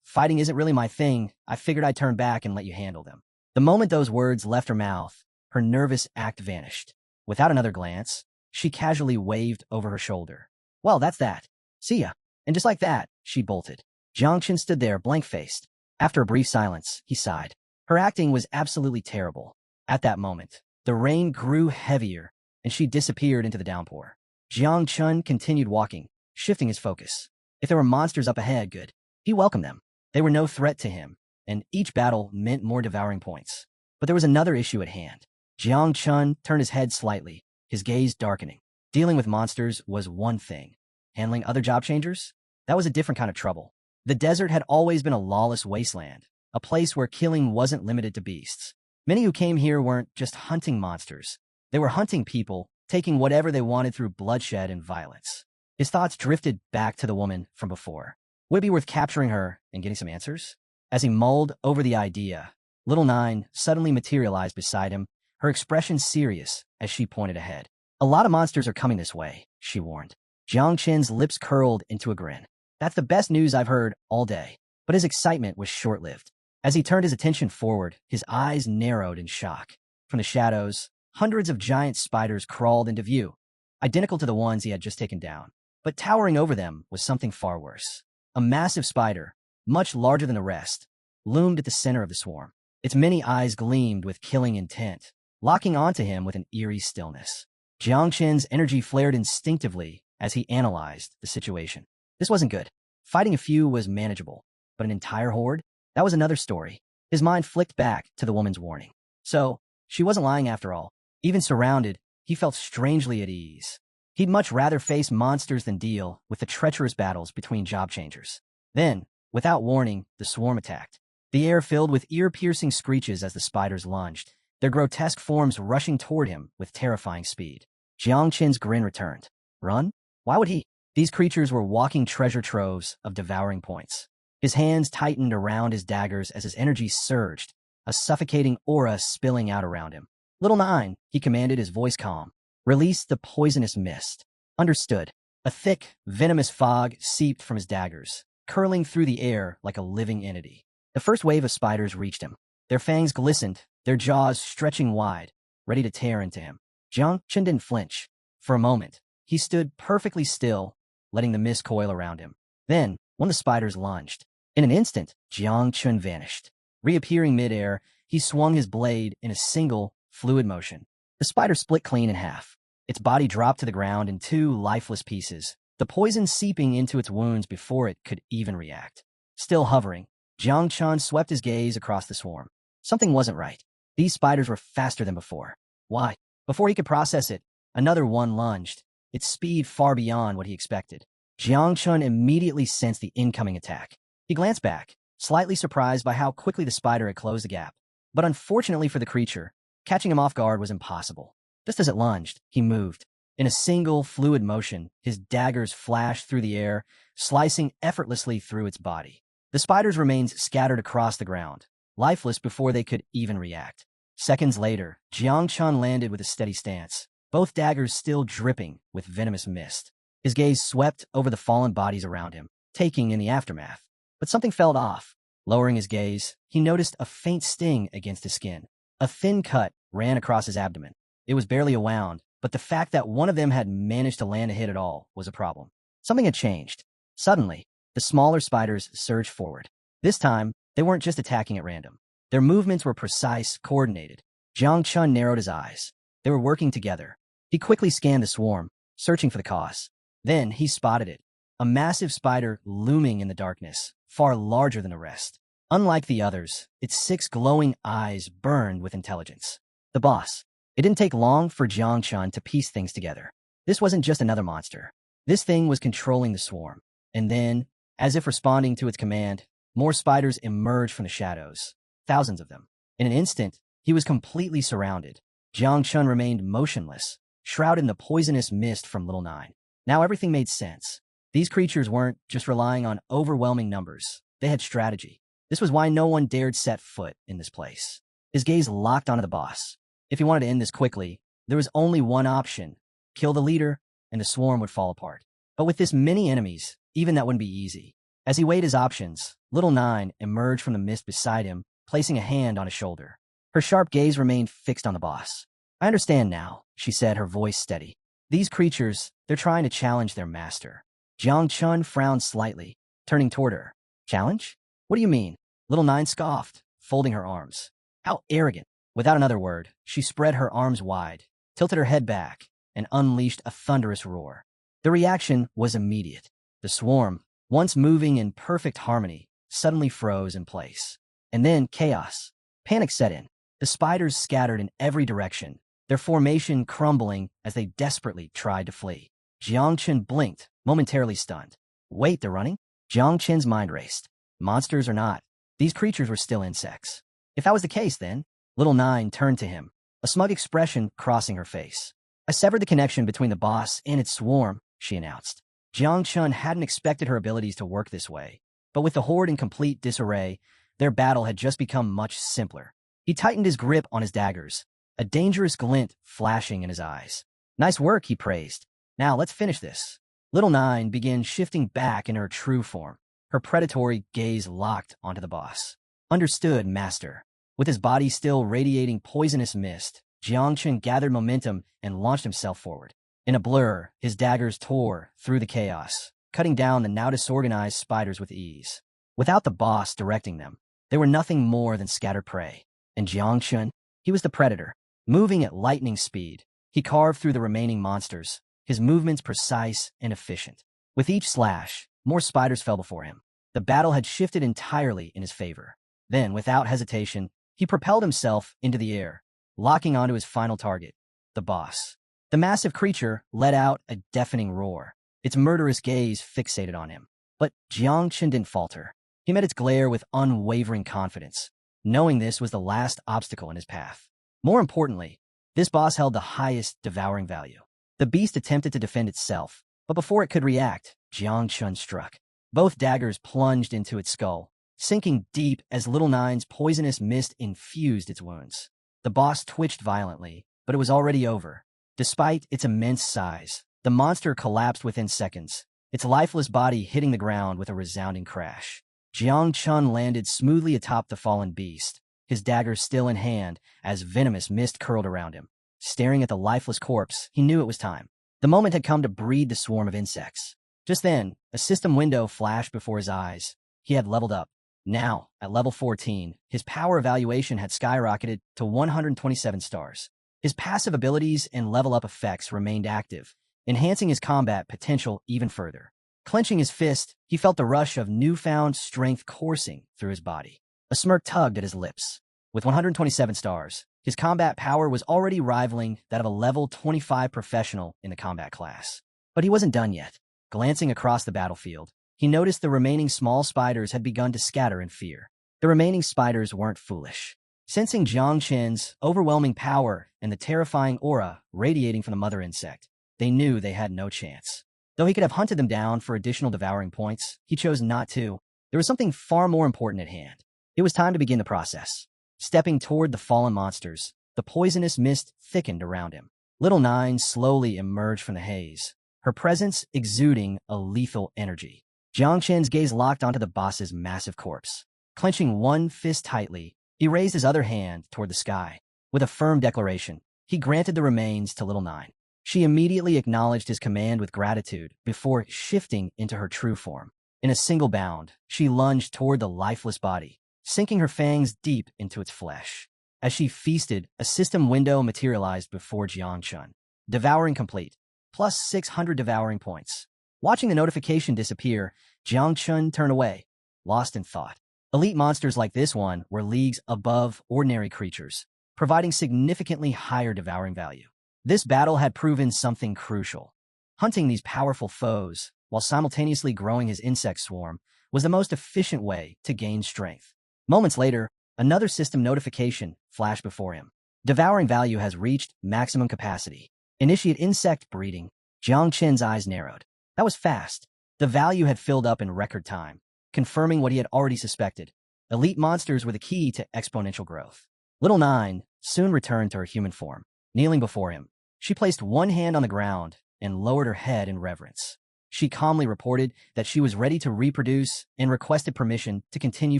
fighting isn't really my thing, I figured I'd turn back and let you handle them. The moment those words left her mouth, her nervous act vanished. Without another glance, she casually waved over her shoulder. Well, that's that. See ya. And just like that, she bolted. Jiang Qin stood there, blank-faced. After a brief silence, he sighed. Her acting was absolutely terrible. At that moment, the rain grew heavier, and she disappeared into the downpour. Jiang Chun continued walking, shifting his focus. If there were monsters up ahead, good. He welcomed them. They were no threat to him, and each battle meant more devouring points. But there was another issue at hand. Jiang Chun turned his head slightly, his gaze darkening. Dealing with monsters was one thing. Handling other job changers? That was a different kind of trouble. The desert had always been a lawless wasteland, a place where killing wasn't limited to beasts. Many who came here weren't just hunting monsters. They were hunting people taking whatever they wanted through bloodshed and violence. His thoughts drifted back to the woman from before. Would it be worth capturing her and getting some answers? As he mulled over the idea, Little Nine suddenly materialized beside him, her expression serious as she pointed ahead. A lot of monsters are coming this way, she warned. Jiang Chen's lips curled into a grin. That's the best news I've heard all day. But his excitement was short-lived. As he turned his attention forward, his eyes narrowed in shock. From the shadows, hundreds of giant spiders crawled into view, identical to the ones he had just taken down. But towering over them was something far worse. A massive spider, much larger than the rest, loomed at the center of the swarm. Its many eyes gleamed with killing intent, locking onto him with an eerie stillness. Jiang Chen's energy flared instinctively as he analyzed the situation. This wasn't good. Fighting a few was manageable, but an entire horde? That was another story. His mind flicked back to the woman's warning. So, she wasn't lying after all. Even surrounded, he felt strangely at ease. He'd much rather face monsters than deal with the treacherous battles between job changers. Then, without warning, the swarm attacked. The air filled with ear-piercing screeches as the spiders lunged, their grotesque forms rushing toward him with terrifying speed. Jiang Chen's grin returned. Run? Why would he? These creatures were walking treasure troves of devouring points. His hands tightened around his daggers as his energy surged, a suffocating aura spilling out around him. Little Nine, he commanded, his voice calm. Release the poisonous mist. Understood. A thick, venomous fog seeped from his daggers, curling through the air like a living entity. The first wave of spiders reached him. Their fangs glistened, their jaws stretching wide, ready to tear into him. Jiang Chen didn't flinch. For a moment, he stood perfectly still, letting the mist coil around him. Then, one of the spiders lunged. In an instant, Jiang Chen vanished. Reappearing midair, he swung his blade in a single, fluid motion. The spider split clean in half. Its body dropped to the ground in two lifeless pieces, the poison seeping into its wounds before it could even react. Still hovering, Jiang Chen swept his gaze across the swarm. Something wasn't right. These spiders were faster than before. Why? Before he could process it, another one lunged, its speed far beyond what he expected. Jiang Chen immediately sensed the incoming attack. He glanced back, slightly surprised by how quickly the spider had closed the gap. But unfortunately for the creature, catching him off guard was impossible. Just as it lunged, he moved. In a single, fluid motion, his daggers flashed through the air, slicing effortlessly through its body. The spiders remained scattered across the ground, lifeless before they could even react. Seconds later, Jiang Chen landed with a steady stance, both daggers still dripping with venomous mist. His gaze swept over the fallen bodies around him, taking in the aftermath. But something felt off. Lowering his gaze, he noticed a faint sting against his skin. A thin cut ran across his abdomen. It was barely a wound, but the fact that one of them had managed to land a hit at all was a problem. Something had changed. Suddenly, the smaller spiders surged forward. This time, they weren't just attacking at random. Their movements were precise, coordinated. Jiang Chen narrowed his eyes. They were working together. He quickly scanned the swarm, searching for the cause. Then he spotted it. A massive spider looming in the darkness, far larger than the rest. Unlike the others, its 6 glowing eyes burned with intelligence. The boss. It didn't take long for Jiang Chen to piece things together. This wasn't just another monster. This thing was controlling the swarm. And then, as if responding to its command, more spiders emerged from the shadows. Thousands of them. In an instant, he was completely surrounded. Jiang Chen remained motionless, shrouded in the poisonous mist from Little Nine. Now everything made sense. These creatures weren't just relying on overwhelming numbers. They had strategy. This was why no one dared set foot in this place. His gaze locked onto the boss. If he wanted to end this quickly, there was only one option. Kill the leader, and the swarm would fall apart. But with this many enemies, even that wouldn't be easy. As he weighed his options, Little Nine emerged from the mist beside him, placing a hand on his shoulder. Her sharp gaze remained fixed on the boss. I understand now, she said, her voice steady. These creatures, they're trying to challenge their master. Jiang Chen frowned slightly, turning toward her. Challenge? What do you mean? Little Nine scoffed, folding her arms. How arrogant. Without another word, she spread her arms wide, tilted her head back, and unleashed a thunderous roar. The reaction was immediate. The swarm, once moving in perfect harmony, suddenly froze in place. And then chaos. Panic set in. The spiders scattered in every direction, their formation crumbling as they desperately tried to flee. Jiang Chen blinked, momentarily stunned. Wait, they're running? Jiang Chen's mind raced. Monsters or not, these creatures were still insects. If that was the case, then, Little Nine turned to him, a smug expression crossing her face. I severed the connection between the boss and its swarm, she announced. Jiang Chun hadn't expected her abilities to work this way, but with the horde in complete disarray, their battle had just become much simpler. He tightened his grip on his daggers, a dangerous glint flashing in his eyes. Nice work, he praised. Now let's finish this. Little Nine began shifting back into her true form, her predatory gaze locked onto the boss. Understood, master. With his body still radiating poisonous mist, Jiangchen gathered momentum and launched himself forward. In a blur, his daggers tore through the chaos, cutting down the now disorganized spiders with ease. Without the boss directing them, they were nothing more than scattered prey. And Jiangchen, he was the predator, moving at lightning speed. He carved through the remaining monsters, his movements precise and efficient. With each slash, more spiders fell before him. The battle had shifted entirely in his favor. Then, without hesitation, he propelled himself into the air, locking onto his final target, the boss. The massive creature let out a deafening roar, its murderous gaze fixated on him. But Jiangchen didn't falter. He met its glare with unwavering confidence, knowing this was the last obstacle in his path. More importantly, this boss held the highest devouring value. The beast attempted to defend itself, but before it could react, Jiangchen struck. Both daggers plunged into its skull, sinking deep as Little Nine's poisonous mist infused its wounds. The boss twitched violently, but it was already over. Despite its immense size, the monster collapsed within seconds, its lifeless body hitting the ground with a resounding crash. Jiang Chun landed smoothly atop the fallen beast, his dagger still in hand as venomous mist curled around him. Staring at the lifeless corpse, he knew it was time. The moment had come to breed the swarm of insects. Just then, a system window flashed before his eyes. He had leveled up. Now, at level 14, his power evaluation had skyrocketed to 127 stars. His passive abilities and level-up effects remained active, enhancing his combat potential even further. Clenching his fist, he felt the rush of newfound strength coursing through his body. A smirk tugged at his lips. With 127 stars, his combat power was already rivaling that of a level 25 professional in the combat class. But he wasn't done yet. Glancing across the battlefield, he noticed the remaining small spiders had begun to scatter in fear. The remaining spiders weren't foolish. Sensing Jiang Chen's overwhelming power and the terrifying aura radiating from the mother insect, they knew they had no chance. Though he could have hunted them down for additional devouring points, he chose not to. There was something far more important at hand. It was time to begin the process. Stepping toward the fallen monsters, the poisonous mist thickened around him. Little Nine slowly emerged from the haze, her presence exuding a lethal energy. Jiang Chen's gaze locked onto the boss's massive corpse. Clenching one fist tightly, he raised his other hand toward the sky. With a firm declaration, he granted the remains to Little Nine. She immediately acknowledged his command with gratitude before shifting into her true form. In a single bound, she lunged toward the lifeless body, sinking her fangs deep into its flesh. As she feasted, a system window materialized before Jiang Chun. Devouring complete, plus 600 devouring points. Watching the notification disappear, Jiang Chun turned away, lost in thought. Elite monsters like this one were leagues above ordinary creatures, providing significantly higher devouring value. This battle had proven something crucial. Hunting these powerful foes, while simultaneously growing his insect swarm, was the most efficient way to gain strength. Moments later, another system notification flashed before him. Devouring value has reached maximum capacity. Initiate insect breeding. Jiang Chen's eyes narrowed. That was fast. The value had filled up in record time, confirming what he had already suspected. Elite monsters were the key to exponential growth. Little Nine soon returned to her human form. Kneeling before him, she placed one hand on the ground and lowered her head in reverence. She calmly reported that she was ready to reproduce and requested permission to continue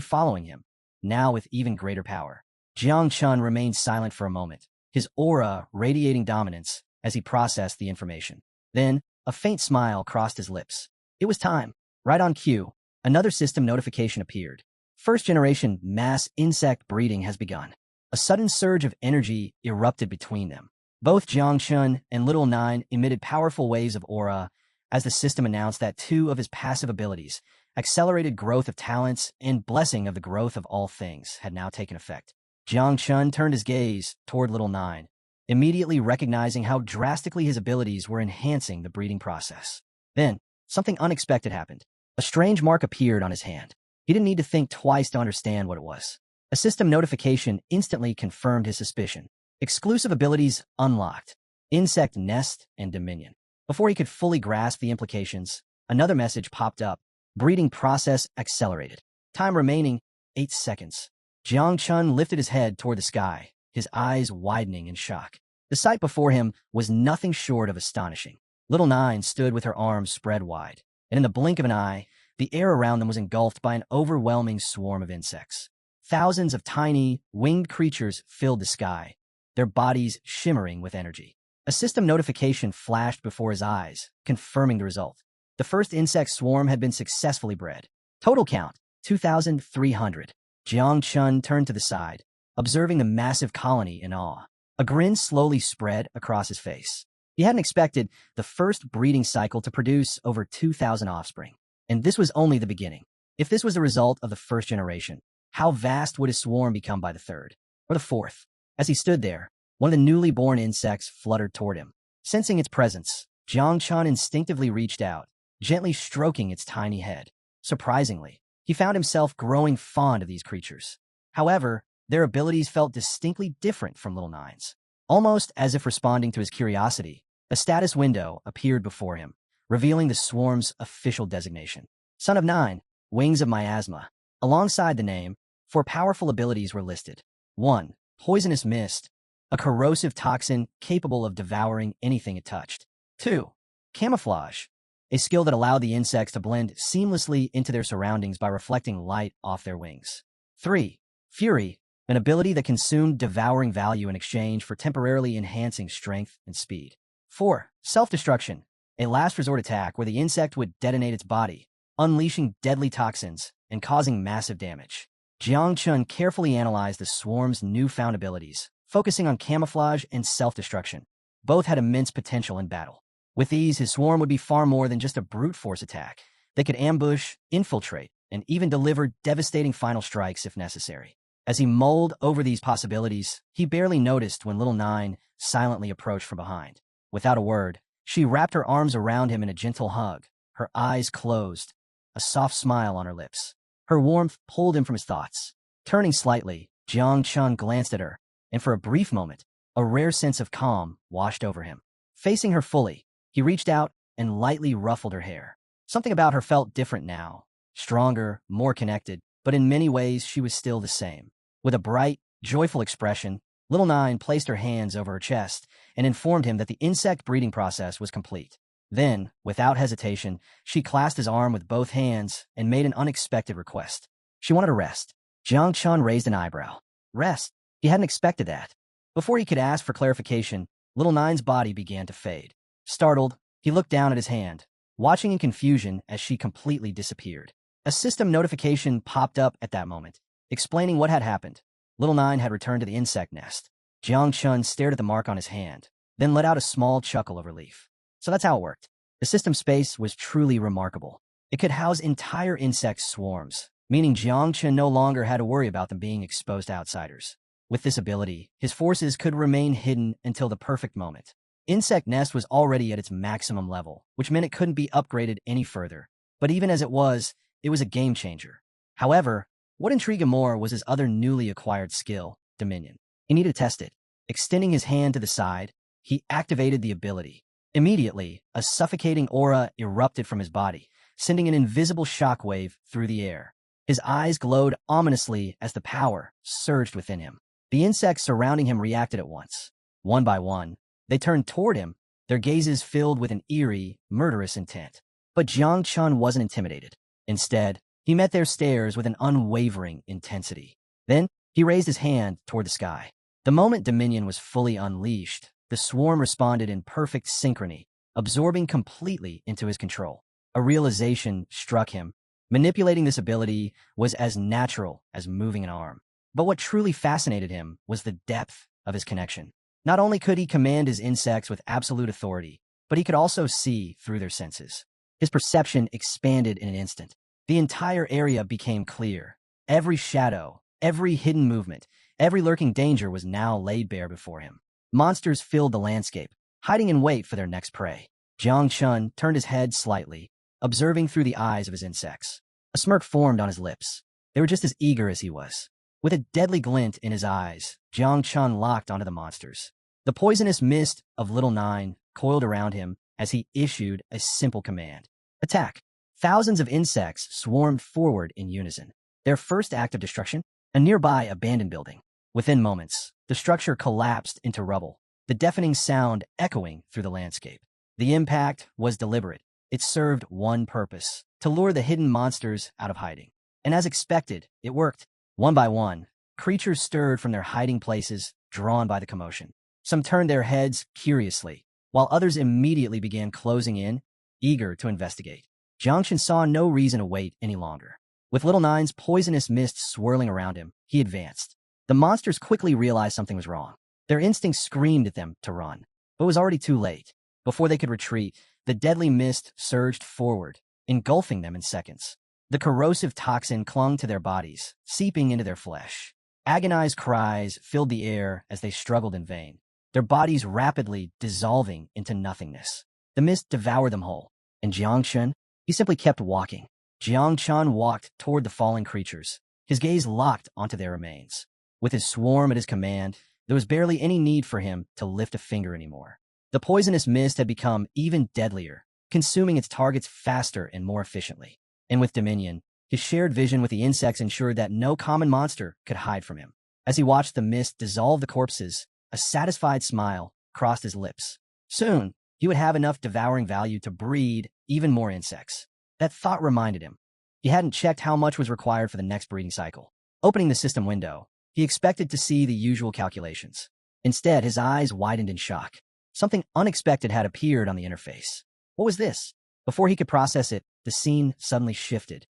following him, now with even greater power. Jiang Chun remained silent for a moment, his aura radiating dominance as he processed the information. Then, a faint smile crossed his lips. It was time. Right on cue, another system notification appeared. First-generation mass insect breeding has begun. A sudden surge of energy erupted between them. Both Jiang Chun and Little Nine emitted powerful waves of aura as the system announced that two of his passive abilities, accelerated growth of talents and blessing of the growth of all things, had now taken effect. Jiang Chun turned his gaze toward Little Nine, immediately recognizing how drastically his abilities were enhancing the breeding process. Then, something unexpected happened. A strange mark appeared on his hand. He didn't need to think twice to understand what it was. A system notification instantly confirmed his suspicion. Exclusive abilities unlocked. insect nest, and dominion. Before he could fully grasp the implications, another message popped up. Breeding process accelerated. Time remaining 8 seconds. Jiang Chun lifted his head toward the sky, his eyes widening in shock. The sight before him was nothing short of astonishing. Little Nine stood with her arms spread wide, and in the blink of an eye, the air around them was engulfed by an overwhelming swarm of insects. Thousands of tiny, winged creatures filled the sky, their bodies shimmering with energy. A system notification flashed before his eyes, confirming the result. The first insect swarm had been successfully bred. Total count, 2,300. Jiang Chun turned to the side, observing the massive colony in awe. A grin slowly spread across his face. He hadn't expected the first breeding cycle to produce over 2,000 offspring. And this was only the beginning. If this was the result of the first generation, how vast would his swarm become by the third, or the fourth? As he stood there, one of the newly born insects fluttered toward him. Sensing its presence, Jiang Chun instinctively reached out, gently stroking its tiny head. Surprisingly, he found himself growing fond of these creatures. However, their abilities felt distinctly different from Little Nine's. Almost as if responding to his curiosity, a status window appeared before him, revealing the swarm's official designation. Son of Nine, Wings of Miasma. Alongside the name, 4 powerful abilities were listed. 1. Poisonous Mist, a corrosive toxin capable of devouring anything it touched. 2. Camouflage, a skill that allowed the insects to blend seamlessly into their surroundings by reflecting light off their wings. 3. Fury, an ability that consumed devouring value in exchange for temporarily enhancing strength and speed. 4. Self-destruction, a last resort attack where the insect would detonate its body, unleashing deadly toxins and causing massive damage. Jiang Chun carefully analyzed the swarm's newfound abilities, focusing on camouflage and self-destruction. Both had immense potential in battle. With these, his swarm would be far more than just a brute force attack. They could ambush, infiltrate, and even deliver devastating final strikes if necessary. As he mulled over these possibilities, he barely noticed when Little Nine silently approached from behind. Without a word, she wrapped her arms around him in a gentle hug, her eyes closed, a soft smile on her lips. Her warmth pulled him from his thoughts. Turning slightly, Jiang Chun glanced at her, and for a brief moment, a rare sense of calm washed over him. Facing her fully, he reached out and lightly ruffled her hair. Something about her felt different now, stronger, more connected, but in many ways she was still the same. With a bright, joyful expression, Little Nine placed her hands over her chest and informed him that the insect breeding process was complete. Then, without hesitation, she clasped his arm with both hands and made an unexpected request. She wanted to rest. Jiang Chun raised an eyebrow. Rest? He hadn't expected that. Before he could ask for clarification, Little Nine's body began to fade. Startled, he looked down at his hand, watching in confusion as she completely disappeared. A system notification popped up at that moment, explaining what had happened. Little Nine had returned to the insect nest. Jiang Chun stared at the mark on his hand, then let out a small chuckle of relief. So that's how it worked. The system space was truly remarkable. It could house entire insect swarms, meaning Jiang Chun no longer had to worry about them being exposed to outsiders. With this ability, his forces could remain hidden until the perfect moment. Insect Nest was already at its maximum level, which meant it couldn't be upgraded any further. But even as it was a game changer. However, what intrigued him more was his other newly acquired skill, Dominion. He needed to test it. Extending his hand to the side, he activated the ability. Immediately, a suffocating aura erupted from his body, sending an invisible shockwave through the air. His eyes glowed ominously as the power surged within him. The insects surrounding him reacted at once. One by one, they turned toward him, their gazes filled with an eerie, murderous intent. But Jiang Chun wasn't intimidated. Instead, he met their stares with an unwavering intensity. Then, he raised his hand toward the sky. The moment Dominion was fully unleashed, the swarm responded in perfect synchrony, absorbing completely into his control. A realization struck him. Manipulating this ability was as natural as moving an arm. But what truly fascinated him was the depth of his connection. Not only could he command his insects with absolute authority, but he could also see through their senses. His perception expanded in an instant. The entire area became clear. Every shadow, every hidden movement, every lurking danger was now laid bare before him. Monsters filled the landscape, hiding in wait for their next prey. Jiang Chun turned his head slightly, observing through the eyes of his insects. A smirk formed on his lips. They were just as eager as he was. With a deadly glint in his eyes, Jiang Chun locked onto the monsters. The poisonous mist of Little Nine coiled around him as he issued a simple command. Attack! Thousands of insects swarmed forward in unison. Their first act of destruction? A nearby abandoned building. Within moments, the structure collapsed into rubble, the deafening sound echoing through the landscape. The impact was deliberate. It served one purpose: to lure the hidden monsters out of hiding. And as expected, it worked. One by one, creatures stirred from their hiding places, drawn by the commotion. Some turned their heads curiously, while others immediately began closing in, eager to investigate. Jiangchen saw no reason to wait any longer. With Little Nine's poisonous mist swirling around him, he advanced. The monsters quickly realized something was wrong. Their instincts screamed at them to run, but it was already too late. Before they could retreat, the deadly mist surged forward, engulfing them in seconds. The corrosive toxin clung to their bodies, seeping into their flesh. Agonized cries filled the air as they struggled in vain, their bodies rapidly dissolving into nothingness. The mist devoured them whole, and Jiangchen, he simply kept walking. Jiangchen walked toward the falling creatures, his gaze locked onto their remains. With his swarm at his command, there was barely any need for him to lift a finger anymore. The poisonous mist had become even deadlier, consuming its targets faster and more efficiently. And with dominion, his shared vision with the insects ensured that no common monster could hide from him. As he watched the mist dissolve the corpses, a satisfied smile crossed his lips. Soon, he would have enough devouring value to breed even more insects. That thought reminded him. He hadn't checked how much was required for the next breeding cycle. Opening the system window, he expected to see the usual calculations. Instead, his eyes widened in shock. Something unexpected had appeared on the interface. What was this? Before he could process it, the scene suddenly shifted.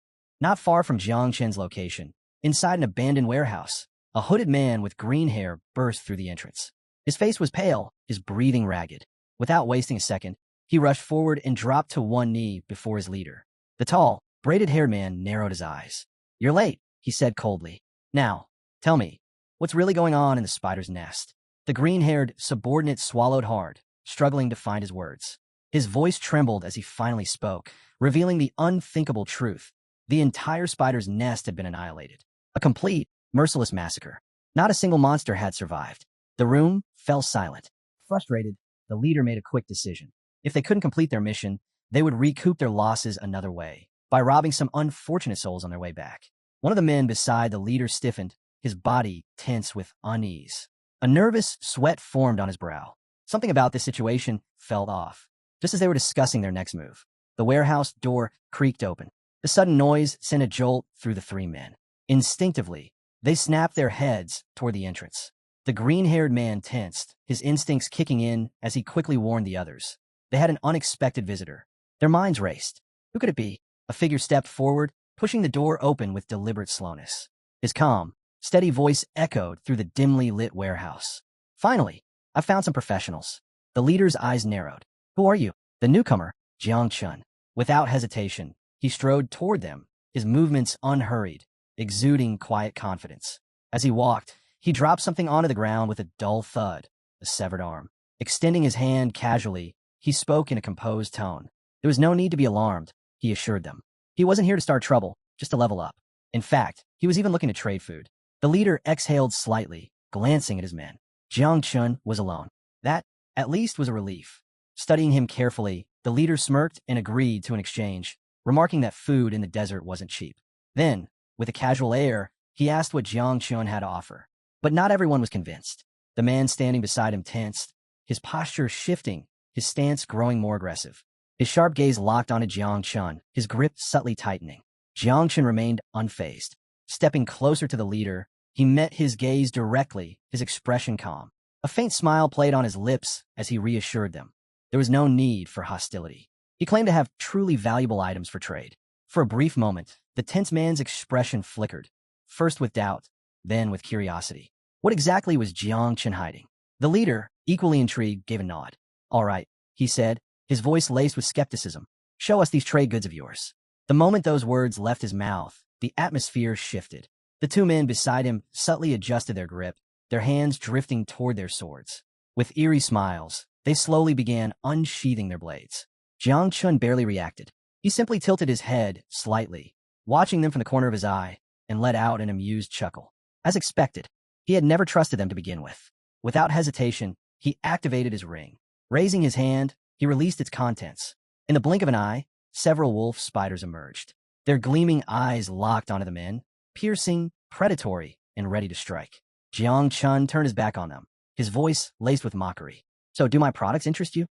Not far from Jiangchen's location, inside an abandoned warehouse, a hooded man with green hair burst through the entrance. His face was pale, his breathing ragged. Without wasting a second, he rushed forward and dropped to one knee before his leader. The tall, braided-haired man narrowed his eyes. "You're late," he said coldly. "Now, tell me, what's really going on in the spider's nest?" The green-haired subordinate swallowed hard, struggling to find his words. His voice trembled as he finally spoke, revealing the unthinkable truth. The entire spider's nest had been annihilated. A complete, merciless massacre. Not a single monster had survived. The room fell silent. Frustrated, the leader made a quick decision. If they couldn't complete their mission, they would recoup their losses another way, by robbing some unfortunate souls on their way back. One of the men beside the leader stiffened, his body tense with unease. A nervous sweat formed on his brow. Something about this situation felt off. Just as they were discussing their next move, the warehouse door creaked open. The sudden noise sent a jolt through the three men. Instinctively, they snapped their heads toward the entrance. The green-haired man tensed, his instincts kicking in as he quickly warned the others. They had an unexpected visitor. Their minds raced. Who could it be? A figure stepped forward, pushing the door open with deliberate slowness. His calm, steady voice echoed through the dimly lit warehouse. "Finally, I've found some professionals." The leader's eyes narrowed. "Who are you?" The newcomer, Jiangchen. Without hesitation, he strode toward them, his movements unhurried, exuding quiet confidence. As he walked, he dropped something onto the ground with a dull thud, a severed arm. Extending his hand casually, he spoke in a composed tone. There was no need to be alarmed, he assured them. He wasn't here to start trouble, just to level up. In fact, he was even looking to trade food. The leader exhaled slightly, glancing at his men. Jiangchen was alone. That, at least, was a relief. Studying him carefully, the leader smirked and agreed to an exchange, remarking that food in the desert wasn't cheap. Then, with a casual air, he asked what Jiangchen had to offer. But not everyone was convinced. The man standing beside him tensed, his posture shifting, his stance growing more aggressive. His sharp gaze locked onto Jiangchen, his grip subtly tightening. Jiangchen remained unfazed. Stepping closer to the leader, he met his gaze directly, his expression calm. A faint smile played on his lips as he reassured them. There was no need for hostility. He claimed to have truly valuable items for trade. For a brief moment, the tense man's expression flickered, first with doubt, then with curiosity. What exactly was Jiangchen hiding? The leader, equally intrigued, gave a nod. "All right," he said, his voice laced with skepticism. "Show us these trade goods of yours." The moment those words left his mouth, the atmosphere shifted. The two men beside him subtly adjusted their grip, their hands drifting toward their swords. With eerie smiles, they slowly began unsheathing their blades. Jiangchen barely reacted. He simply tilted his head slightly, watching them from the corner of his eye, and let out an amused chuckle. As expected, he had never trusted them to begin with. Without hesitation, he activated his ring. Raising his hand, he released its contents. In the blink of an eye, several wolf spiders emerged. Their gleaming eyes locked onto the men, piercing, predatory, and ready to strike. Jiang Chun turned his back on them, his voice laced with mockery. "So do my products interest you?"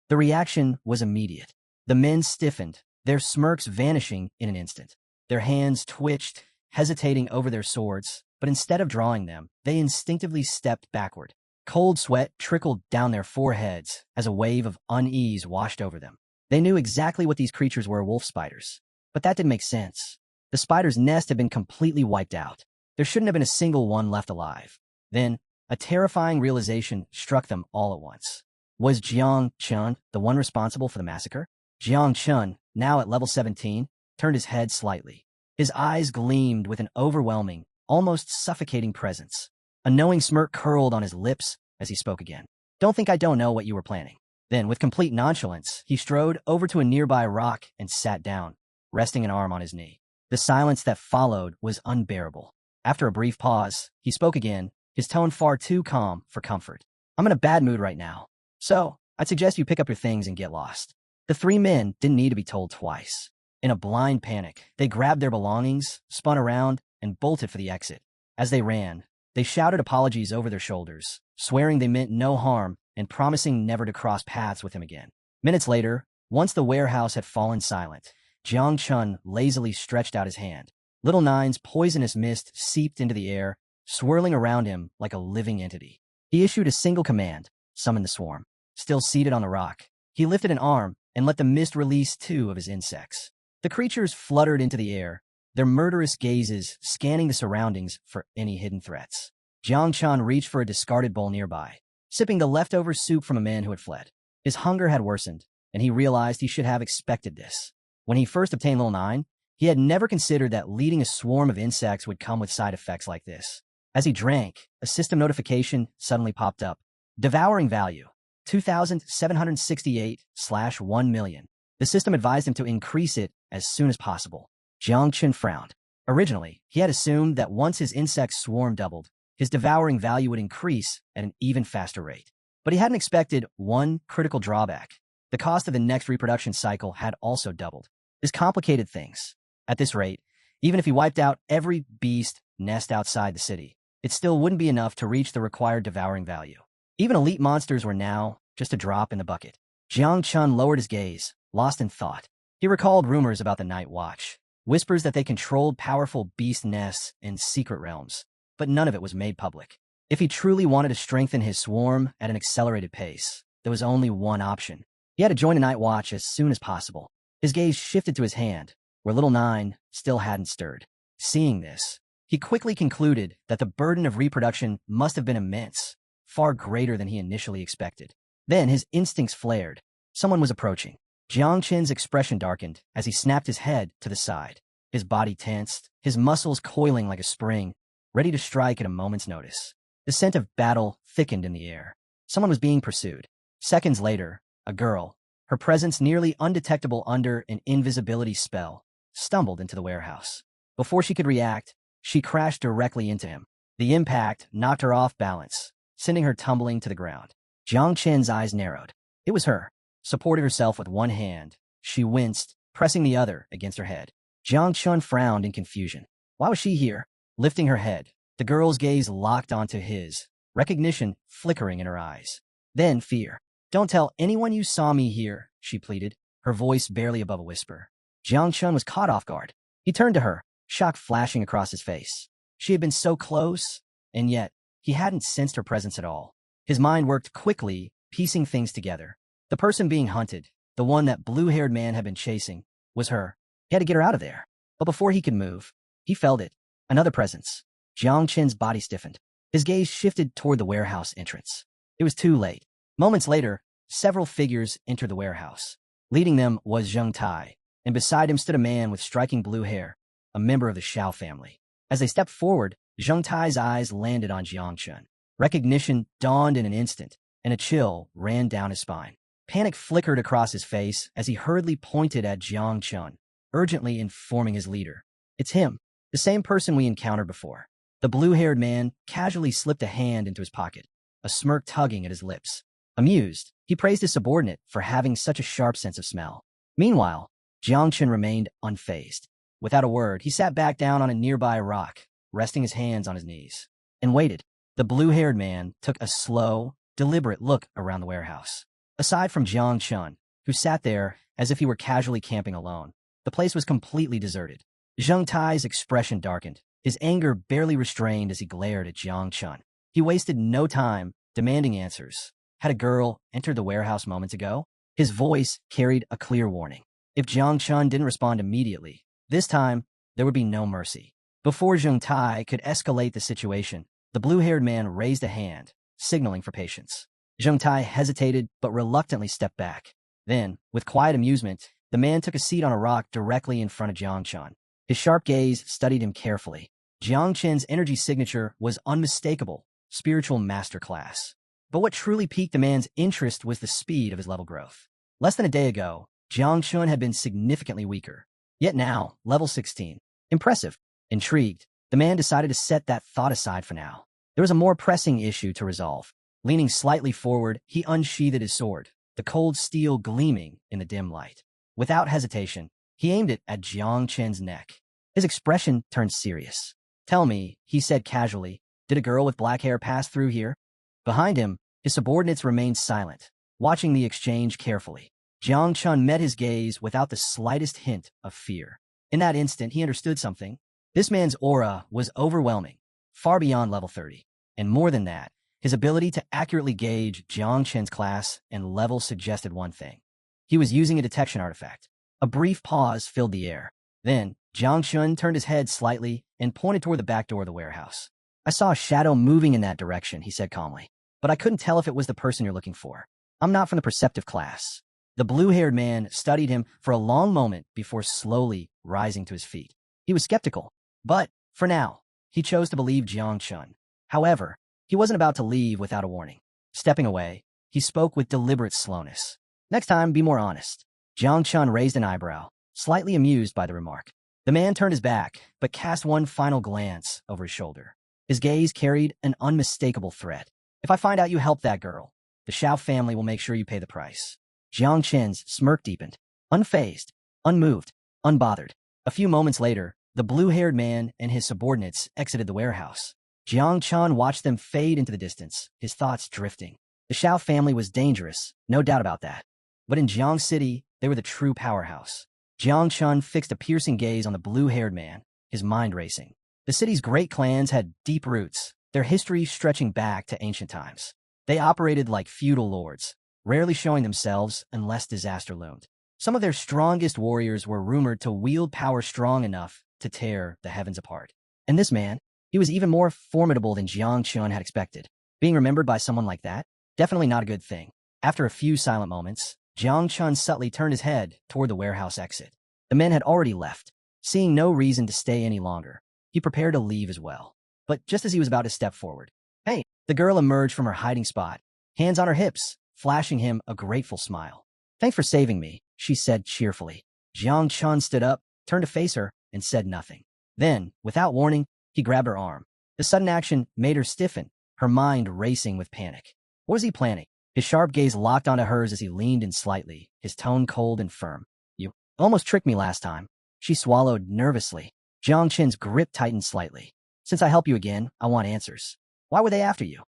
The reaction was immediate. The men stiffened, their smirks vanishing in an instant. Their hands twitched, hesitating over their swords, but instead of drawing them, they instinctively stepped backward. Cold sweat trickled down their foreheads as a wave of unease washed over them. They knew exactly what these creatures were, wolf spiders. But that didn't make sense. The spider's nest had been completely wiped out. There shouldn't have been a single one left alive. Then, a terrifying realization struck them all at once. Was Jiang Chun the one responsible for the massacre? Jiang Chun, now at level 17, turned his head slightly. His eyes gleamed with an overwhelming, almost suffocating presence. A knowing smirk curled on his lips as he spoke again. "Don't think I don't know what you were planning." Then, with complete nonchalance, he strode over to a nearby rock and sat down, resting an arm on his knee. The silence that followed was unbearable. After a brief pause, he spoke again, his tone far too calm for comfort. "I'm in a bad mood right now, so I'd suggest you pick up your things and get lost." The three men didn't need to be told twice. In a blind panic, they grabbed their belongings, spun around, and bolted for the exit. As they ran, they shouted apologies over their shoulders, swearing they meant no harm and promising never to cross paths with him again. Minutes later, once the warehouse had fallen silent, Jiang Chun lazily stretched out his hand. Little Nine's poisonous mist seeped into the air, swirling around him like a living entity. He issued a single command, summon the swarm. Still seated on the rock, he lifted an arm and let the mist release 2 of his insects. The creatures fluttered into the air, their murderous gazes scanning the surroundings for any hidden threats. Jiang Chun reached for a discarded bowl nearby, sipping the leftover soup from a man who had fled. His hunger had worsened, and he realized he should have expected this. When he first obtained Little Nine, he had never considered that leading a swarm of insects would come with side effects like this. As he drank, a system notification suddenly popped up. Devouring value, 2,768/1 million. The system advised him to increase it as soon as possible. Jiang Chun frowned. Originally, he had assumed that once his insect swarm doubled, his devouring value would increase at an even faster rate. But he hadn't expected one critical drawback. The cost of the next reproduction cycle had also doubled. This complicated things. At this rate, even if he wiped out every beast nest outside the city, it still wouldn't be enough to reach the required devouring value. Even elite monsters were now just a drop in the bucket. Jiang Chun lowered his gaze, lost in thought. He recalled rumors about the Night Watch, whispers that they controlled powerful beast nests in secret realms, but none of it was made public. If he truly wanted to strengthen his swarm at an accelerated pace, there was only one option. He had to join the Night Watch as soon as possible. His gaze shifted to his hand, where Little Nine still hadn't stirred. Seeing this, he quickly concluded that the burden of reproduction must have been immense, far greater than he initially expected. Then his instincts flared. Someone was approaching. Jiang Chen's expression darkened as he snapped his head to the side. His body tensed, his muscles coiling like a spring, ready to strike at a moment's notice. The scent of battle thickened in the air. Someone was being pursued. Seconds later, a girl, her presence nearly undetectable under an invisibility spell, stumbled into the warehouse. Before she could react, she crashed directly into him. The impact knocked her off balance, sending her tumbling to the ground. Jiang Chen's eyes narrowed. It was her. Supporting herself with one hand, she winced, pressing the other against her head. Jiang Chun frowned in confusion. Why was she here? Lifting her head, the girl's gaze locked onto his, recognition flickering in her eyes. Then fear. "Don't tell anyone you saw me here," she pleaded, her voice barely above a whisper. Jiang Chun was caught off guard. He turned to her, shock flashing across his face. She had been so close, and yet he hadn't sensed her presence at all. His mind worked quickly, piecing things together. The person being hunted, the one that blue-haired man had been chasing, was her. He had to get her out of there. But before he could move, he felt it. Another presence. Jiang Chen's body stiffened. His gaze shifted toward the warehouse entrance. It was too late. Moments later, several figures entered the warehouse. Leading them was Zheng Tai, and beside him stood a man with striking blue hair, a member of the Xiao family. As they stepped forward, Zheng Tai's eyes landed on Jiang Chun. Recognition dawned in an instant, and a chill ran down his spine. Panic flickered across his face as he hurriedly pointed at Jiang Chun, urgently informing his leader. "It's him, the same person we encountered before." The blue-haired man casually slipped a hand into his pocket, a smirk tugging at his lips. Amused, he praised his subordinate for having such a sharp sense of smell. Meanwhile, Jiang Chun remained unfazed. Without a word, he sat back down on a nearby rock, resting his hands on his knees, and waited. The blue-haired man took a slow, deliberate look around the warehouse. Aside from Jiang Chun, who sat there as if he were casually camping alone, the place was completely deserted. Zheng Tai's expression darkened, his anger barely restrained as he glared at Jiang Chun. He wasted no time demanding answers. Had a girl entered the warehouse moments ago? His voice carried a clear warning. If Jiang Chun didn't respond immediately, this time there would be no mercy. Before Zheng Tai could escalate the situation, the blue-haired man raised a hand, signaling for patience. Zheng Tai hesitated but reluctantly stepped back. Then, with quiet amusement, the man took a seat on a rock directly in front of Jiang Chun. His sharp gaze studied him carefully. Jiang Chen's energy signature was unmistakable, spiritual masterclass. But what truly piqued the man's interest was the speed of his level growth. Less than a day ago, Jiang Chun had been significantly weaker. Yet now, level 16. Impressive. Intrigued, the man decided to set that thought aside for now. There was a more pressing issue to resolve. Leaning slightly forward, he unsheathed his sword, the cold steel gleaming in the dim light. Without hesitation, he aimed it at Jiang Chen's neck. His expression turned serious. "Tell me," he said casually, "did a girl with black hair pass through here?" Behind him, his subordinates remained silent, watching the exchange carefully. Jiang Chun met his gaze without the slightest hint of fear. In that instant, he understood something. This man's aura was overwhelming, far beyond level 30. And more than that, his ability to accurately gauge Jiang Chen's class and level suggested one thing. He was using a detection artifact. A brief pause filled the air. Then, Jiang Chun turned his head slightly and pointed toward the back door of the warehouse. "I saw a shadow moving in that direction," he said calmly. "But I couldn't tell if it was the person you're looking for. I'm not from the perceptive class." The blue-haired man studied him for a long moment before slowly rising to his feet. He was skeptical, but, for now, he chose to believe Jiang Chun. However, he wasn't about to leave without a warning. Stepping away, he spoke with deliberate slowness. "Next time, be more honest." Jiang Chun raised an eyebrow, slightly amused by the remark. The man turned his back, but cast one final glance over his shoulder. His gaze carried an unmistakable threat. "If I find out you helped that girl, the Shao family will make sure you pay the price." Jiang Chen's smirk deepened, unfazed, unmoved, unbothered. A few moments later, the blue-haired man and his subordinates exited the warehouse. Jiang Chun watched them fade into the distance, his thoughts drifting. The Shao family was dangerous, no doubt about that. But in Jiang City, they were the true powerhouse. Jiang Chun fixed a piercing gaze on the blue-haired man, his mind racing. The city's great clans had deep roots, their history stretching back to ancient times. They operated like feudal lords, rarely showing themselves unless disaster loomed. Some of their strongest warriors were rumored to wield power strong enough to tear the heavens apart. And this man, he was even more formidable than Jiang Chun had expected. Being remembered by someone like that? Definitely not a good thing. After a few silent moments, Jiang Chun subtly turned his head toward the warehouse exit. The men had already left. Seeing no reason to stay any longer, he prepared to leave as well. But just as he was about to step forward, "Hey!" The girl emerged from her hiding spot, hands on her hips, flashing him a grateful smile. "Thanks for saving me," she said cheerfully. Jiang Chun stood up, turned to face her, and said nothing. Then, without warning, he grabbed her arm. The sudden action made her stiffen, her mind racing with panic. What was he planning? His sharp gaze locked onto hers as he leaned in slightly, his tone cold and firm. "You almost tricked me last time." She swallowed nervously. Jiang Chen's grip tightened slightly. "Since I help you again, I want answers. Why were they after you?"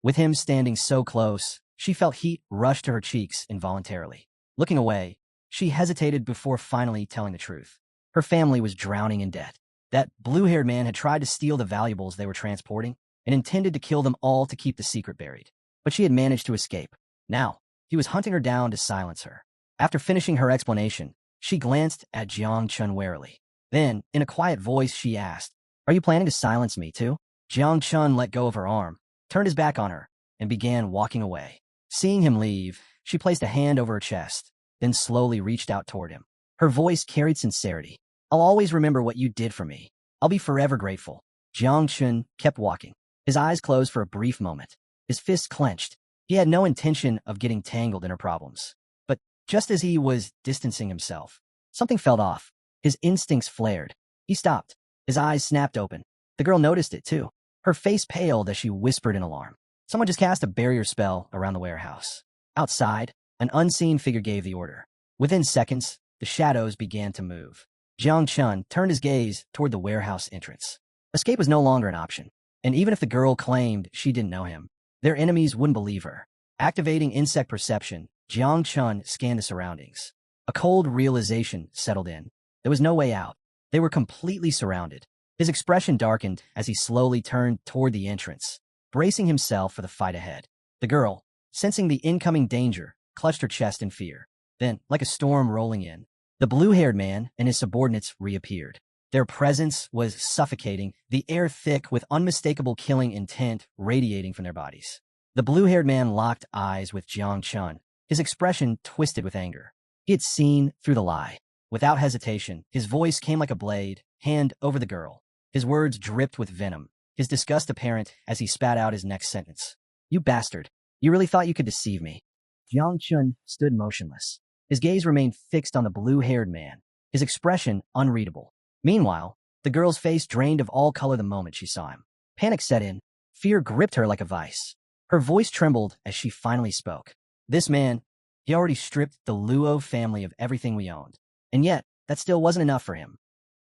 With him standing so close, she felt heat rush to her cheeks involuntarily. Looking away, she hesitated before finally telling the truth. Her family was drowning in debt. That blue-haired man had tried to steal the valuables they were transporting and intended to kill them all to keep the secret buried. But she had managed to escape. Now, he was hunting her down to silence her. After finishing her explanation, she glanced at Jiang Chun warily. Then, in a quiet voice, she asked, "Are you planning to silence me, too?" Jiang Chun let go of her arm, turned his back on her, and began walking away. Seeing him leave, she placed a hand over her chest, then slowly reached out toward him. Her voice carried sincerity. "I'll always remember what you did for me. I'll be forever grateful." Jiang Chun kept walking, his eyes closed for a brief moment, his fists clenched. He had no intention of getting tangled in her problems. But just as he was distancing himself, something felt off. His instincts flared. He stopped. His eyes snapped open. The girl noticed it, too. Her face paled as she whispered in alarm, Someone just cast a barrier spell around the warehouse. Outside, an unseen figure gave the order. Within seconds, the shadows began to move. Jiang Chun turned his gaze toward the warehouse entrance. Escape was no longer an option, and even if the girl claimed she didn't know him, their enemies wouldn't believe her. Activating insect perception, Jiang Chun scanned the surroundings. A cold realization settled in. There was no way out. They were completely surrounded. His expression darkened as he slowly turned toward the entrance, bracing himself for the fight ahead. The girl, sensing the incoming danger, clutched her chest in fear. Then, like a storm rolling in, the blue-haired man and his subordinates reappeared. Their presence was suffocating, the air thick with unmistakable killing intent radiating from their bodies. The blue-haired man locked eyes with Jiang Chun, his expression twisted with anger. He had seen through the lie. Without hesitation, his voice came like a blade, hand over the girl. His words dripped with venom, his disgust apparent as he spat out his next sentence. "You bastard. You really thought you could deceive me." Jiang Chun stood motionless. His gaze remained fixed on the blue-haired man, his expression unreadable. Meanwhile, the girl's face drained of all color the moment she saw him. Panic set in. Fear gripped her like a vice. Her voice trembled as she finally spoke. "This man, he already stripped the Luo family of everything we owned. And yet, that still wasn't enough for him."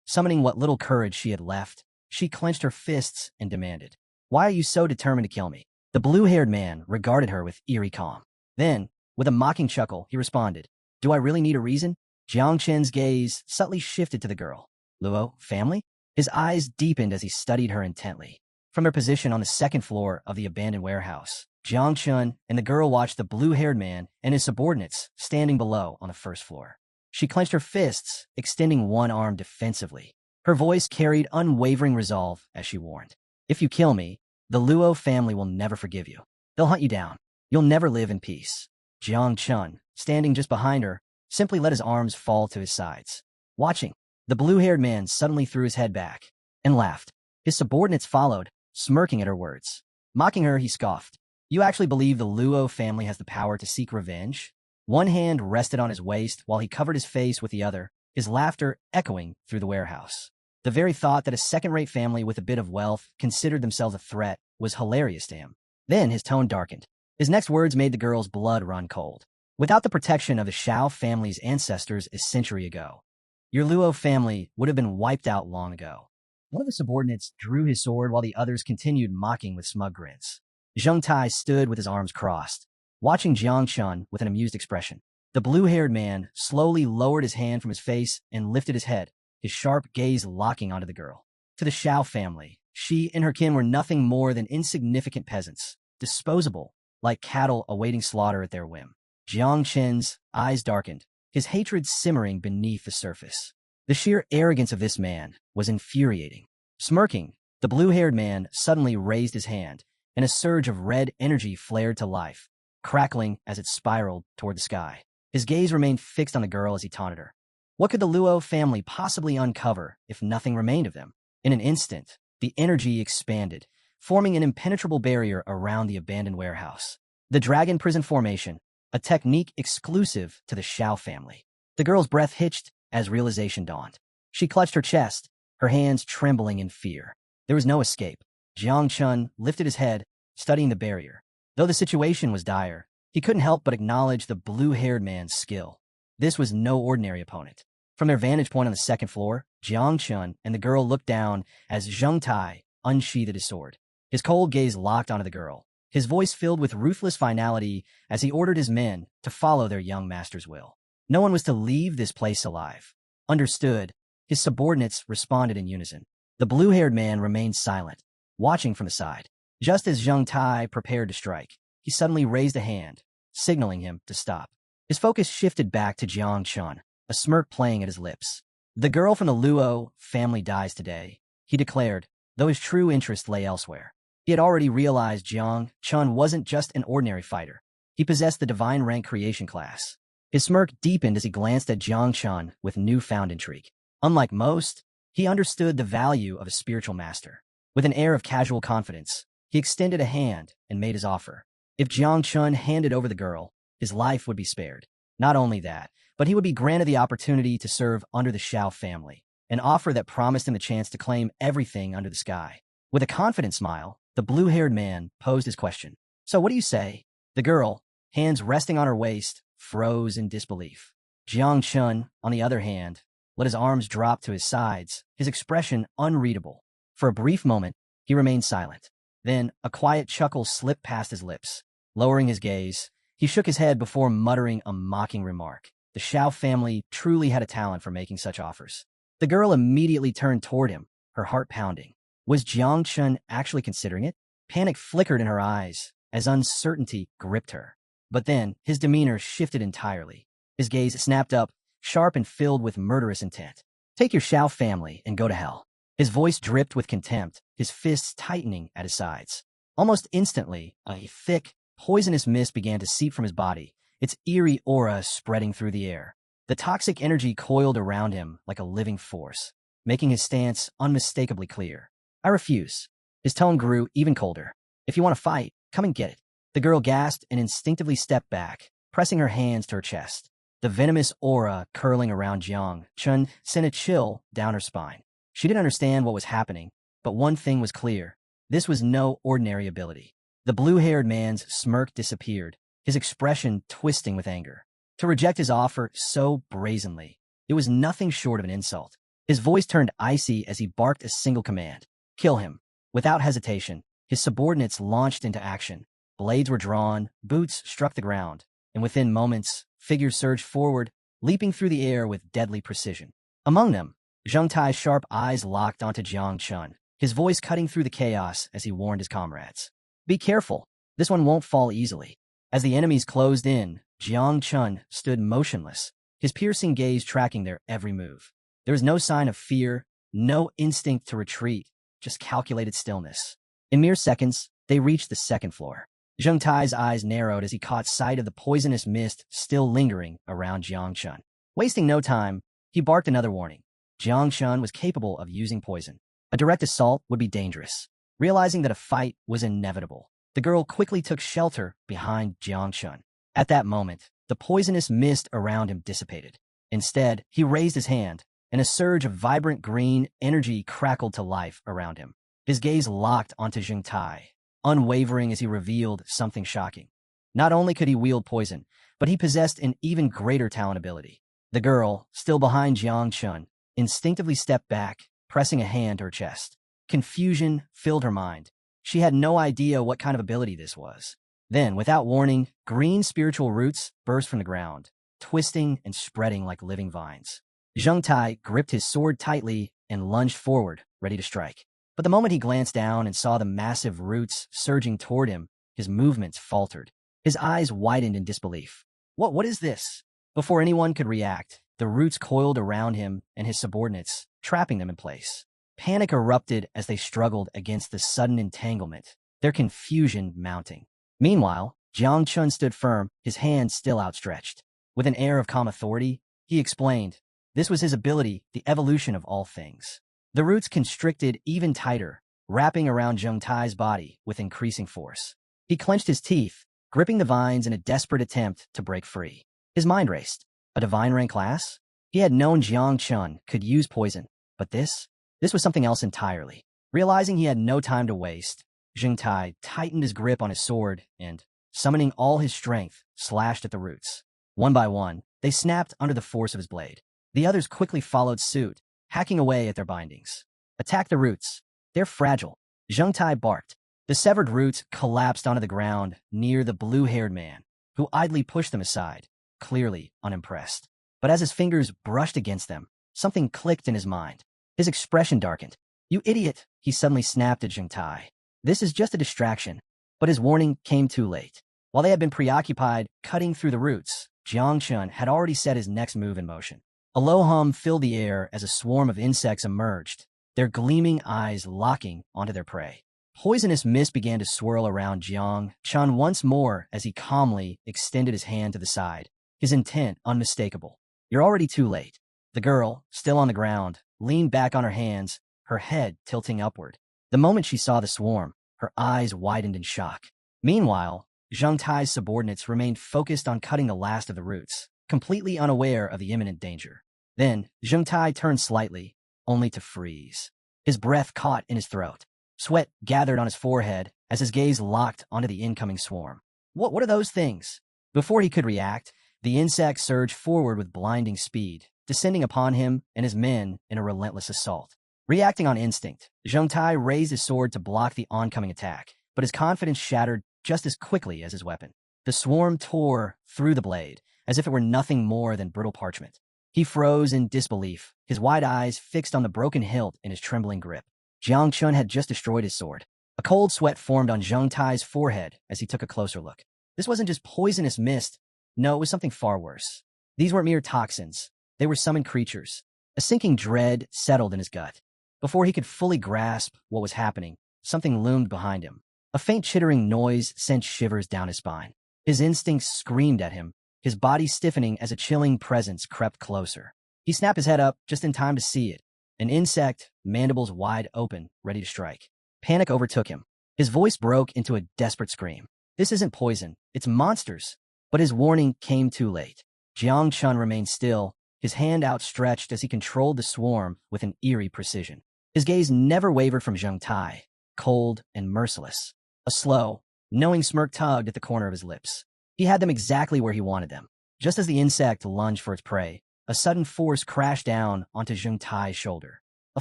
Summoning what little courage she had left, she clenched her fists and demanded, "Why are you so determined to kill me?" The blue-haired man regarded her with eerie calm. Then, with a mocking chuckle, he responded, "Do I really need a reason?" Jiang Chen's gaze subtly shifted to the girl. "Luo family?" His eyes deepened as he studied her intently. From their position on the second floor of the abandoned warehouse, Jiang Chun and the girl watched the blue-haired man and his subordinates standing below on the first floor. She clenched her fists, extending one arm defensively. Her voice carried unwavering resolve as she warned, "If you kill me, the Luo family will never forgive you. They'll hunt you down. You'll never live in peace." Jiang Chun, standing just behind her, simply let his arms fall to his sides. Watching, the blue-haired man suddenly threw his head back and laughed. His subordinates followed, smirking at her words. Mocking her, he scoffed. "You actually believe the Luo family has the power to seek revenge?" One hand rested on his waist while he covered his face with the other, his laughter echoing through the warehouse. The very thought that a second-rate family with a bit of wealth considered themselves a threat was hilarious to him. Then his tone darkened. His next words made the girl's blood run cold. "Without the protection of the Shao family's ancestors a century ago, your Luo family would have been wiped out long ago." One of the subordinates drew his sword while the others continued mocking with smug grins. Zheng Tai stood with his arms crossed, watching Jiang Chun with an amused expression. The blue-haired man slowly lowered his hand from his face and lifted his head, his sharp gaze locking onto the girl. To the Shao family, she and her kin were nothing more than insignificant peasants, disposable, like cattle awaiting slaughter at their whim. Jiang Chen's eyes darkened, his hatred simmering beneath the surface. The sheer arrogance of this man was infuriating. Smirking, the blue-haired man suddenly raised his hand, and a surge of red energy flared to life, crackling as it spiraled toward the sky. His gaze remained fixed on the girl as he taunted her. What could the Luo family possibly uncover if nothing remained of them? In an instant, the energy expanded, forming an impenetrable barrier around the abandoned warehouse. The dragon prison formation, a technique exclusive to the Shao family. The girl's breath hitched as realization dawned. She clutched her chest, her hands trembling in fear. There was no escape. Jiang Chun lifted his head, studying the barrier. Though the situation was dire, he couldn't help but acknowledge the blue-haired man's skill. This was no ordinary opponent. From their vantage point on the second floor, Jiang Chun and the girl looked down as Zheng Tai unsheathed his sword. His cold gaze locked onto the girl, his voice filled with ruthless finality as he ordered his men to follow their young master's will. No one was to leave this place alive. Understood, his subordinates responded in unison. The blue-haired man remained silent, watching from the side. Just as Zheng Tai prepared to strike, he suddenly raised a hand, signaling him to stop. His focus shifted back to Jiang Chun, a smirk playing at his lips. "The girl from the Luo family dies today," he declared, though his true interest lay elsewhere. He had already realized Jiang Chun wasn't just an ordinary fighter. He possessed the divine rank creation class. His smirk deepened as he glanced at Jiang Chun with newfound intrigue. Unlike most, he understood the value of a spiritual master. With an air of casual confidence, he extended a hand and made his offer. If Jiang Chun handed over the girl, his life would be spared. Not only that, but he would be granted the opportunity to serve under the Shao family, an offer that promised him the chance to claim everything under the sky. With a confident smile, the blue-haired man posed his question. So what do you say? The girl, hands resting on her waist, froze in disbelief. Jiang Chun, on the other hand, let his arms drop to his sides, his expression unreadable. For a brief moment, he remained silent. Then, a quiet chuckle slipped past his lips. Lowering his gaze, he shook his head before muttering a mocking remark. The Xiao family truly had a talent for making such offers. The girl immediately turned toward him, her heart pounding. Was Jiang Chun actually considering it? Panic flickered in her eyes as uncertainty gripped her. But then, his demeanor shifted entirely. His gaze snapped up, sharp and filled with murderous intent. Take your Xiao family and go to hell. His voice dripped with contempt, his fists tightening at his sides. Almost instantly, a thick, poisonous mist began to seep from his body, its eerie aura spreading through the air. The toxic energy coiled around him like a living force, making his stance unmistakably clear. I refuse. His tone grew even colder. If you want to fight, come and get it. The girl gasped and instinctively stepped back, pressing her hands to her chest. The venomous aura curling around Jiang Chun sent a chill down her spine. She didn't understand what was happening, but one thing was clear. This was no ordinary ability. The blue-haired man's smirk disappeared, his expression twisting with anger. To reject his offer so brazenly, it was nothing short of an insult. His voice turned icy as he barked a single command. Kill him. Without hesitation, his subordinates launched into action. Blades were drawn, boots struck the ground, and within moments, figures surged forward, leaping through the air with deadly precision. Among them, Zheng Tai's sharp eyes locked onto Jiang Chun, his voice cutting through the chaos as he warned his comrades. Be careful, this one won't fall easily. As the enemies closed in, Jiang Chun stood motionless, his piercing gaze tracking their every move. There was no sign of fear, no instinct to retreat, just calculated stillness. In mere seconds, they reached the second floor. Zheng Tai's eyes narrowed as he caught sight of the poisonous mist still lingering around Jiang Chun. Wasting no time, he barked another warning. Jiang Chun was capable of using poison. A direct assault would be dangerous. Realizing that a fight was inevitable, the girl quickly took shelter behind Jiang Chun. At that moment, the poisonous mist around him dissipated. Instead, he raised his hand, and a surge of vibrant green energy crackled to life around him. His gaze locked onto Zheng Tai, unwavering as he revealed something shocking. Not only could he wield poison, but he possessed an even greater talent ability. The girl, still behind Jiang Chun, instinctively stepped back, pressing a hand to her chest. Confusion filled her mind. She had no idea what kind of ability this was. Then, without warning, green spiritual roots burst from the ground, twisting and spreading like living vines. Zheng Tai gripped his sword tightly and lunged forward, ready to strike. But the moment he glanced down and saw the massive roots surging toward him, his movements faltered. His eyes widened in disbelief. What is this? Before anyone could react, the roots coiled around him and his subordinates, trapping them in place. Panic erupted as they struggled against the sudden entanglement, their confusion mounting. Meanwhile, Jiang Chun stood firm, his hands still outstretched. With an air of calm authority, he explained, this was his ability, the evolution of all things. The roots constricted even tighter, wrapping around Zheng Tai's body with increasing force. He clenched his teeth, gripping the vines in a desperate attempt to break free. His mind raced. A divine rank class? He had known Jiang Chun could use poison, but this was something else entirely. Realizing he had no time to waste, Zheng Tai tightened his grip on his sword and, summoning all his strength, slashed at the roots. One by one, they snapped under the force of his blade. The others quickly followed suit, hacking away at their bindings. Attack the roots. They're fragile. Zheng Tai barked. The severed roots collapsed onto the ground near the blue-haired man, who idly pushed them aside, clearly unimpressed. But as his fingers brushed against them, something clicked in his mind. His expression darkened. You idiot, he suddenly snapped at Zheng Tai. This is just a distraction. But his warning came too late. While they had been preoccupied cutting through the roots, Jiang Chun had already set his next move in motion. A low hum filled the air as a swarm of insects emerged, their gleaming eyes locking onto their prey. Poisonous mist began to swirl around Jiang Chun once more as he calmly extended his hand to the side, his intent unmistakable. You're already too late. The girl, still on the ground, leaned back on her hands, her head tilting upward. The moment she saw the swarm, her eyes widened in shock. Meanwhile, Zheng Tai's subordinates remained focused on cutting the last of the roots, completely unaware of the imminent danger. Then, Zheng Tai turned slightly, only to freeze. His breath caught in his throat. Sweat gathered on his forehead, as his gaze locked onto the incoming swarm. What are those things? Before he could react, the insect surged forward with blinding speed, descending upon him and his men in a relentless assault. Reacting on instinct, Zheng Tai raised his sword to block the oncoming attack, but his confidence shattered just as quickly as his weapon. The swarm tore through the blade, as if it were nothing more than brittle parchment. He froze in disbelief, his wide eyes fixed on the broken hilt in his trembling grip. Jiang Chun had just destroyed his sword. A cold sweat formed on Zheng Tai's forehead as he took a closer look. This wasn't just poisonous mist. No, it was something far worse. These weren't mere toxins. They were summoned creatures. A sinking dread settled in his gut. Before he could fully grasp what was happening, something loomed behind him. A faint chittering noise sent shivers down his spine. His instincts screamed at him, his body stiffening as a chilling presence crept closer. He snapped his head up just in time to see it. An insect, mandibles wide open, ready to strike. Panic overtook him. His voice broke into a desperate scream. This isn't poison, it's monsters. But his warning came too late. Jiang Chun remained still, his hand outstretched as he controlled the swarm with an eerie precision. His gaze never wavered from Zheng Tai, cold and merciless. A slow, knowing smirk tugged at the corner of his lips. He had them exactly where he wanted them. Just as the insect lunged for its prey, a sudden force crashed down onto Zheng Tai's shoulder. A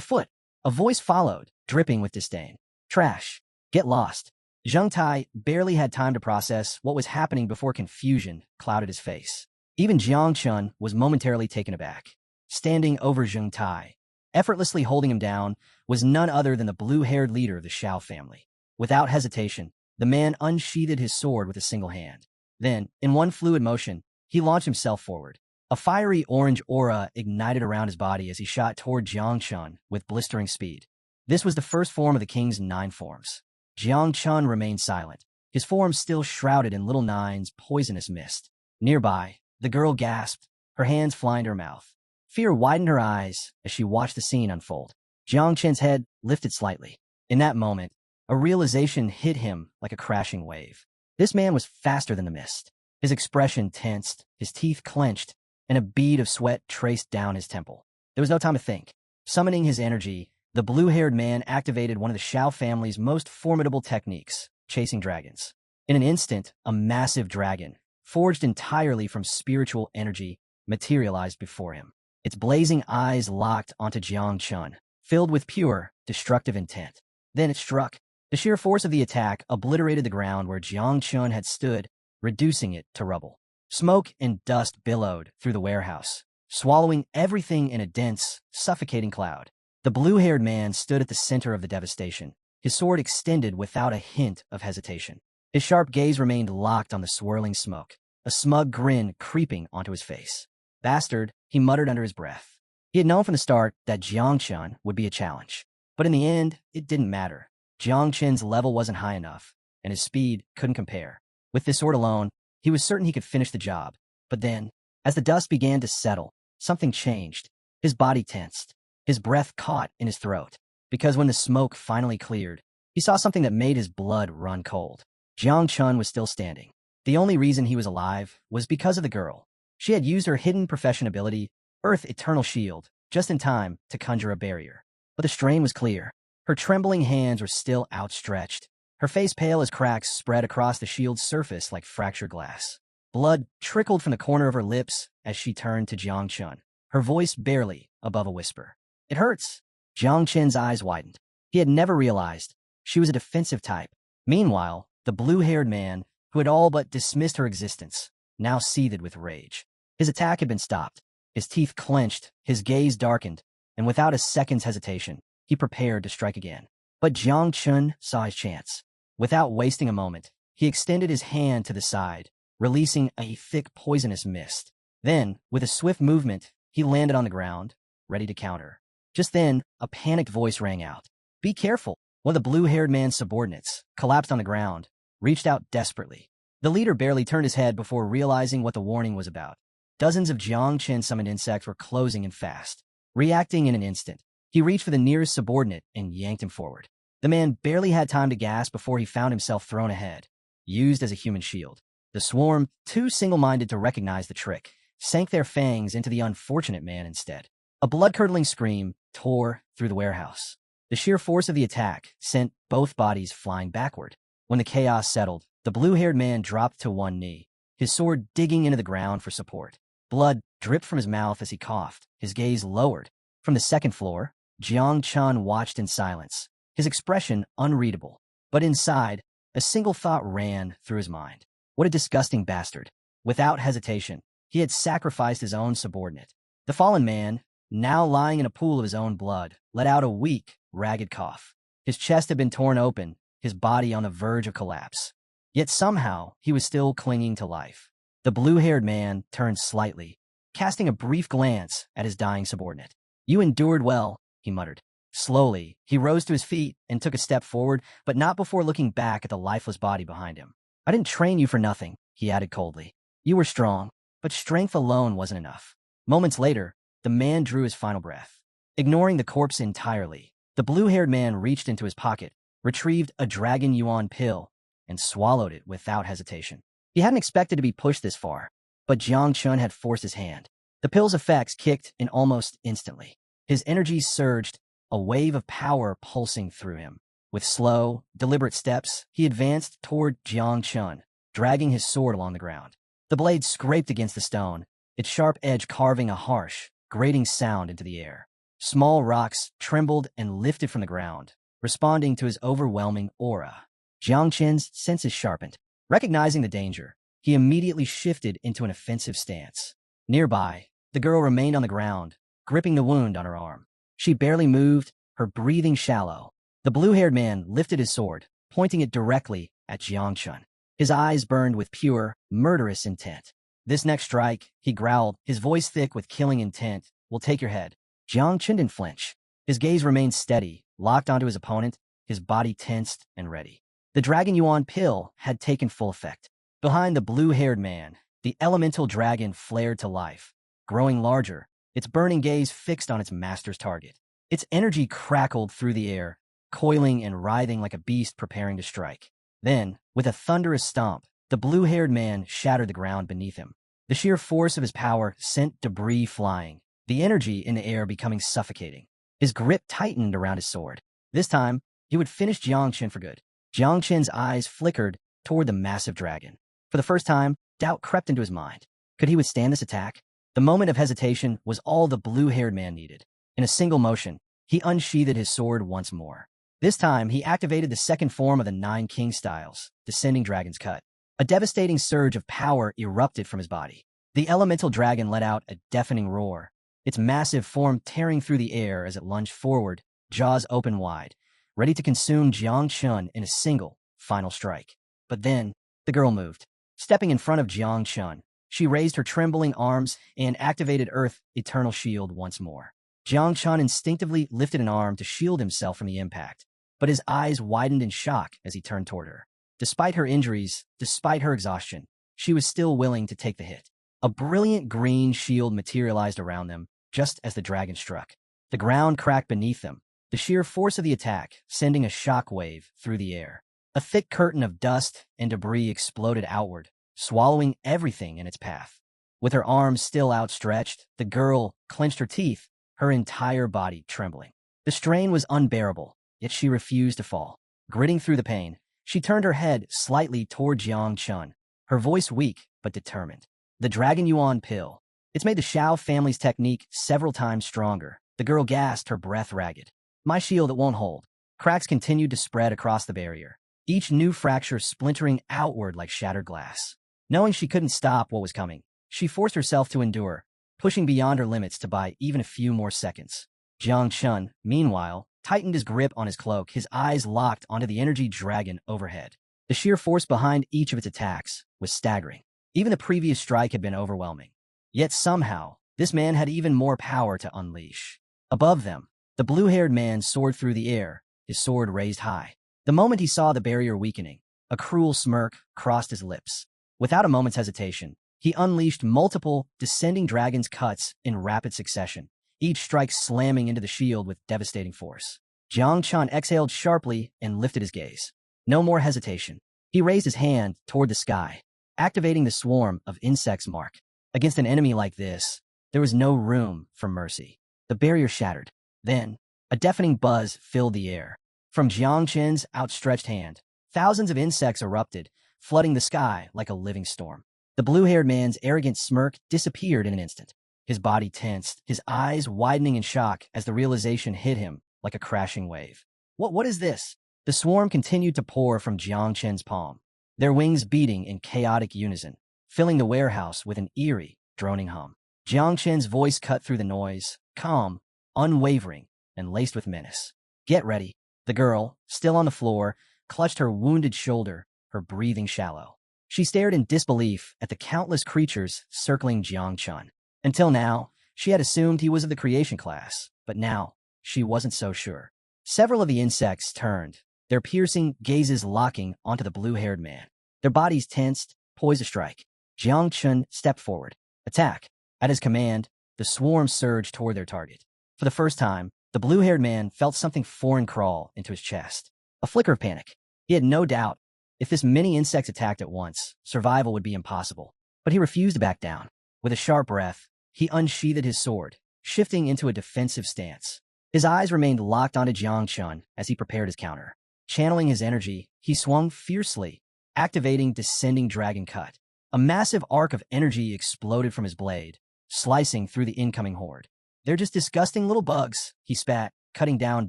foot. A voice followed, dripping with disdain. Trash. Get lost. Zheng Tai barely had time to process what was happening before confusion clouded his face. Even Jiang Chun was momentarily taken aback. Standing over Zheng Tai, effortlessly holding him down, was none other than the blue-haired leader of the Shao family. Without hesitation, the man unsheathed his sword with a single hand. Then, in one fluid motion, he launched himself forward. A fiery orange aura ignited around his body as he shot toward Jiang Chun with blistering speed. This was the first form of the king's 9 forms. Jiang Chun remained silent, his form still shrouded in Little Nine's poisonous mist. Nearby, the girl gasped, her hands flying to her mouth. Fear widened her eyes as she watched the scene unfold. Jiang Chen's head lifted slightly. In that moment, a realization hit him like a crashing wave. This man was faster than the mist. His expression tensed, his teeth clenched, and a bead of sweat traced down his temple. There was no time to think. Summoning his energy, the blue-haired man activated one of the Shao family's most formidable techniques, chasing dragons. In an instant, a massive dragon, forged entirely from spiritual energy, materialized before him. Its blazing eyes locked onto Jiang Chun, filled with pure, destructive intent. Then it struck. The sheer force of the attack obliterated the ground where Jiang Chun had stood, reducing it to rubble. Smoke and dust billowed through the warehouse, swallowing everything in a dense, suffocating cloud. The blue-haired man stood at the center of the devastation, his sword extended without a hint of hesitation. His sharp gaze remained locked on the swirling smoke, a smug grin creeping onto his face. Bastard, he muttered under his breath. He had known from the start that Jiang Chun would be a challenge. But in the end, it didn't matter. Jiang Chen's level wasn't high enough, and his speed couldn't compare. With this sword alone, he was certain he could finish the job. But then, as the dust began to settle, something changed. His body tensed. His breath caught in his throat. Because when the smoke finally cleared, he saw something that made his blood run cold. Jiang Chun was still standing. The only reason he was alive was because of the girl. She had used her hidden profession ability, Earth Eternal Shield, just in time to conjure a barrier. But the strain was clear. Her trembling hands were still outstretched, her face pale as cracks spread across the shield's surface like fractured glass. Blood trickled from the corner of her lips as she turned to Jiang Chun, her voice barely above a whisper. It hurts. Jiang Chen's eyes widened. He had never realized she was a defensive type. Meanwhile, the blue-haired man, who had all but dismissed her existence, now seethed with rage. His attack had been stopped. His teeth clenched, his gaze darkened, and without a second's hesitation, he prepared to strike again. But Jiang Chun saw his chance. Without wasting a moment, he extended his hand to the side, releasing a thick poisonous mist. Then, with a swift movement, he landed on the ground, ready to counter. Just then, a panicked voice rang out. Be careful! One of the blue-haired man's subordinates collapsed on the ground, reached out desperately. The leader barely turned his head before realizing what the warning was about. Dozens of Jiang Chen summoned insects were closing in fast. Reacting in an instant, he reached for the nearest subordinate and yanked him forward. The man barely had time to gasp before he found himself thrown ahead, used as a human shield. The swarm, too single-minded to recognize the trick, sank their fangs into the unfortunate man instead. A blood-curdling scream tore through the warehouse. The sheer force of the attack sent both bodies flying backward. When the chaos settled, the blue-haired man dropped to one knee, his sword digging into the ground for support. Blood dripped from his mouth as he coughed, his gaze lowered. From the second floor, Jiang Chun watched in silence, his expression unreadable. But inside, a single thought ran through his mind. What a disgusting bastard. Without hesitation, he had sacrificed his own subordinate. The fallen man, now lying in a pool of his own blood, let out a weak, ragged cough. His chest had been torn open, his body on the verge of collapse. Yet somehow, he was still clinging to life. The blue-haired man turned slightly, casting a brief glance at his dying subordinate. "You endured well," he muttered. Slowly, he rose to his feet and took a step forward, but not before looking back at the lifeless body behind him. "I didn't train you for nothing," he added coldly. "You were strong, but strength alone wasn't enough." Moments later, the man drew his final breath. Ignoring the corpse entirely, the blue-haired man reached into his pocket, retrieved a dragon yuan pill, and swallowed it without hesitation. He hadn't expected to be pushed this far, but Jiang Chun had forced his hand. The pill's effects kicked in almost instantly. His energy surged, a wave of power pulsing through him. With slow, deliberate steps, he advanced toward Jiang Chun, dragging his sword along the ground. The blade scraped against the stone, its sharp edge carving a harsh, grating sound into the air. Small rocks trembled and lifted from the ground, responding to his overwhelming aura. Jiang Chun's senses sharpened. Recognizing the danger, he immediately shifted into an offensive stance. Nearby, the girl remained on the ground, gripping the wound on her arm. She barely moved, her breathing shallow. The blue-haired man lifted his sword, pointing it directly at Jiang Chun. His eyes burned with pure, murderous intent. "This next strike," he growled, his voice thick with killing intent, "will take your head." Jiang Chun didn't flinch. His gaze remained steady, locked onto his opponent, his body tensed and ready. The Dragon Yuan pill had taken full effect. Behind the blue-haired man, the elemental dragon flared to life, growing larger, its burning gaze fixed on its master's target. Its energy crackled through the air, coiling and writhing like a beast preparing to strike. Then, with a thunderous stomp, the blue-haired man shattered the ground beneath him. The sheer force of his power sent debris flying, the energy in the air becoming suffocating. His grip tightened around his sword. This time, he would finish Jiang Chun for good. Jiang Chun's eyes flickered toward the massive dragon. For the first time, doubt crept into his mind. Could he withstand this attack? The moment of hesitation was all the blue-haired man needed. In a single motion, he unsheathed his sword once more. This time, he activated the second form of the Nine King Styles, Descending Dragon's Cut. A devastating surge of power erupted from his body. The elemental dragon let out a deafening roar, its massive form tearing through the air as it lunged forward, jaws open wide, ready to consume Jiang Chun in a single, final strike. But then, the girl moved. Stepping in front of Jiang Chun, she raised her trembling arms and activated Earth Eternal Shield once more. Jiang Chun instinctively lifted an arm to shield himself from the impact, but his eyes widened in shock as he turned toward her. Despite her injuries, despite her exhaustion, she was still willing to take the hit. A brilliant green shield materialized around them just as the dragon struck. The ground cracked beneath them, the sheer force of the attack sending a shock wave through the air. A thick curtain of dust and debris exploded outward, swallowing everything in its path. With her arms still outstretched, the girl clenched her teeth, her entire body trembling. The strain was unbearable, yet she refused to fall. Gritting through the pain, she turned her head slightly toward Jiang Chun, her voice weak but determined. "The Dragon Yuan pill. It's made the Shao family's technique several times stronger." The girl gasped, her breath ragged. "My shield, it won't hold." Cracks continued to spread across the barrier, each new fracture splintering outward like shattered glass. Knowing she couldn't stop what was coming, she forced herself to endure, pushing beyond her limits to buy even a few more seconds. Jiang Chun, meanwhile, tightened his grip on his cloak, his eyes locked onto the energy dragon overhead. The sheer force behind each of its attacks was staggering. Even the previous strike had been overwhelming. Yet somehow, this man had even more power to unleash. Above them, the blue-haired man soared through the air, his sword raised high. The moment he saw the barrier weakening, a cruel smirk crossed his lips. Without a moment's hesitation, he unleashed multiple descending dragon's cuts in rapid succession, each strike slamming into the shield with devastating force. Jiang Chun exhaled sharply and lifted his gaze. No more hesitation. He raised his hand toward the sky, activating the swarm of insects mark. Against an enemy like this, there was no room for mercy. The barrier shattered. Then, a deafening buzz filled the air. From Jiang Chun's outstretched hand, Thousands of insects erupted, flooding the sky like a living storm. The blue-haired man's arrogant smirk disappeared in an instant. His body tensed, his eyes widening in shock as the realization hit him like a crashing wave. What is this? The swarm continued to pour from Jiang Chen's palm, their wings beating in chaotic unison, filling the warehouse with an eerie, droning hum. Jiang Chen's voice cut through the noise, calm, unwavering, and laced with menace. Get ready. The girl, still on the floor, clutched her wounded shoulder, her breathing shallow. She stared in disbelief at the countless creatures circling Jiang Chen. Until now, she had assumed he was of the creation class, but now, she wasn't so sure. Several of the insects turned, their piercing gazes locking onto the blue-haired man. Their bodies tensed, poised to strike. Jiang Chen stepped forward. Attack! At his command, the swarm surged toward their target. For the first time, the blue-haired man felt something foreign crawl into his chest. A flicker of panic. He had no doubt, if this many insects attacked at once, survival would be impossible. But he refused to back down. With a sharp breath, he unsheathed his sword, shifting into a defensive stance. His eyes remained locked onto Jiang Chen as he prepared his counter. Channeling his energy, he swung fiercely, activating Descending Dragon Cut. A massive arc of energy exploded from his blade, slicing through the incoming horde. They're just disgusting little bugs, he spat, cutting down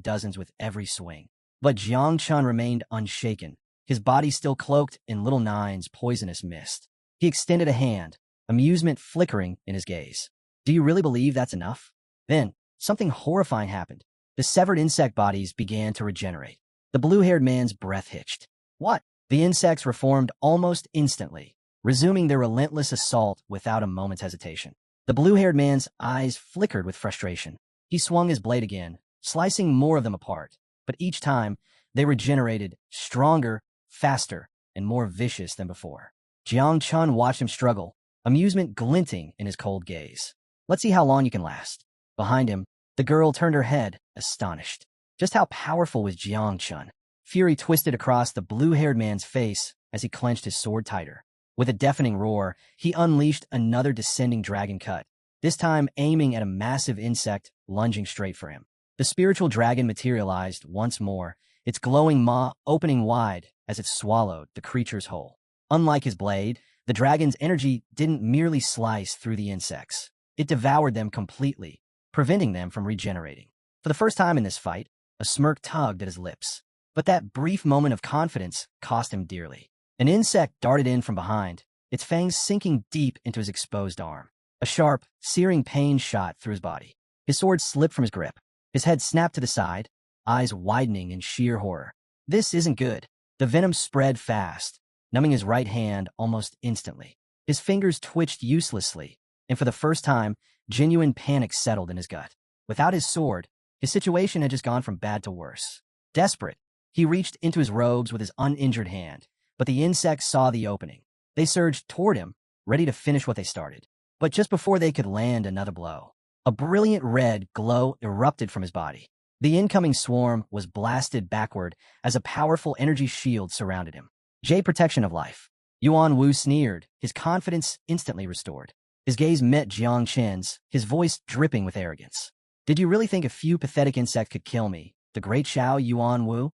dozens with every swing. But Jiang Chen remained unshaken, his body still cloaked in Little Nine's poisonous mist. He extended a hand, amusement flickering in his gaze. Do you really believe that's enough? Then, something horrifying happened. The severed insect bodies began to regenerate. The blue-haired man's breath hitched. What? The insects reformed almost instantly, resuming their relentless assault without a moment's hesitation. The blue-haired man's eyes flickered with frustration. He swung his blade again, slicing more of them apart, but each time, they regenerated, stronger, faster, and more vicious than before. Jiang Chen watched him struggle, amusement glinting in his cold gaze. Let's see how long you can last. Behind him, the girl turned her head, astonished. Just how powerful was Jiang Chen? Fury twisted across the blue-haired man's face as he clenched his sword tighter. With a deafening roar, he unleashed another Descending Dragon Cut, this time aiming at a massive insect lunging straight for him. The spiritual dragon materialized once more, its glowing maw opening wide as it swallowed the creature's whole. Unlike his blade, the dragon's energy didn't merely slice through the insects. It devoured them completely, preventing them from regenerating. For the first time in this fight, a smirk tugged at his lips. But that brief moment of confidence cost him dearly. An insect darted in from behind, its fangs sinking deep into his exposed arm. A sharp, searing pain shot through his body. His sword slipped from his grip. His head snapped to the side, eyes widening in sheer horror. This isn't good. The venom spread fast, numbing his right hand almost instantly. His fingers twitched uselessly, and for the first time, genuine panic settled in his gut. Without his sword, his situation had just gone from bad to worse. Desperate, he reached into his robes with his uninjured hand, but the insects saw the opening. They surged toward him, ready to finish what they started. But just before they could land another blow, a brilliant red glow erupted from his body. The incoming swarm was blasted backward as a powerful energy shield surrounded him. Jade protection of life. Yuan Wu sneered, his confidence instantly restored. His gaze met Jiang Chen's, his voice dripping with arrogance. Did you really think a few pathetic insects could kill me, the great Xiao Yuan Wu?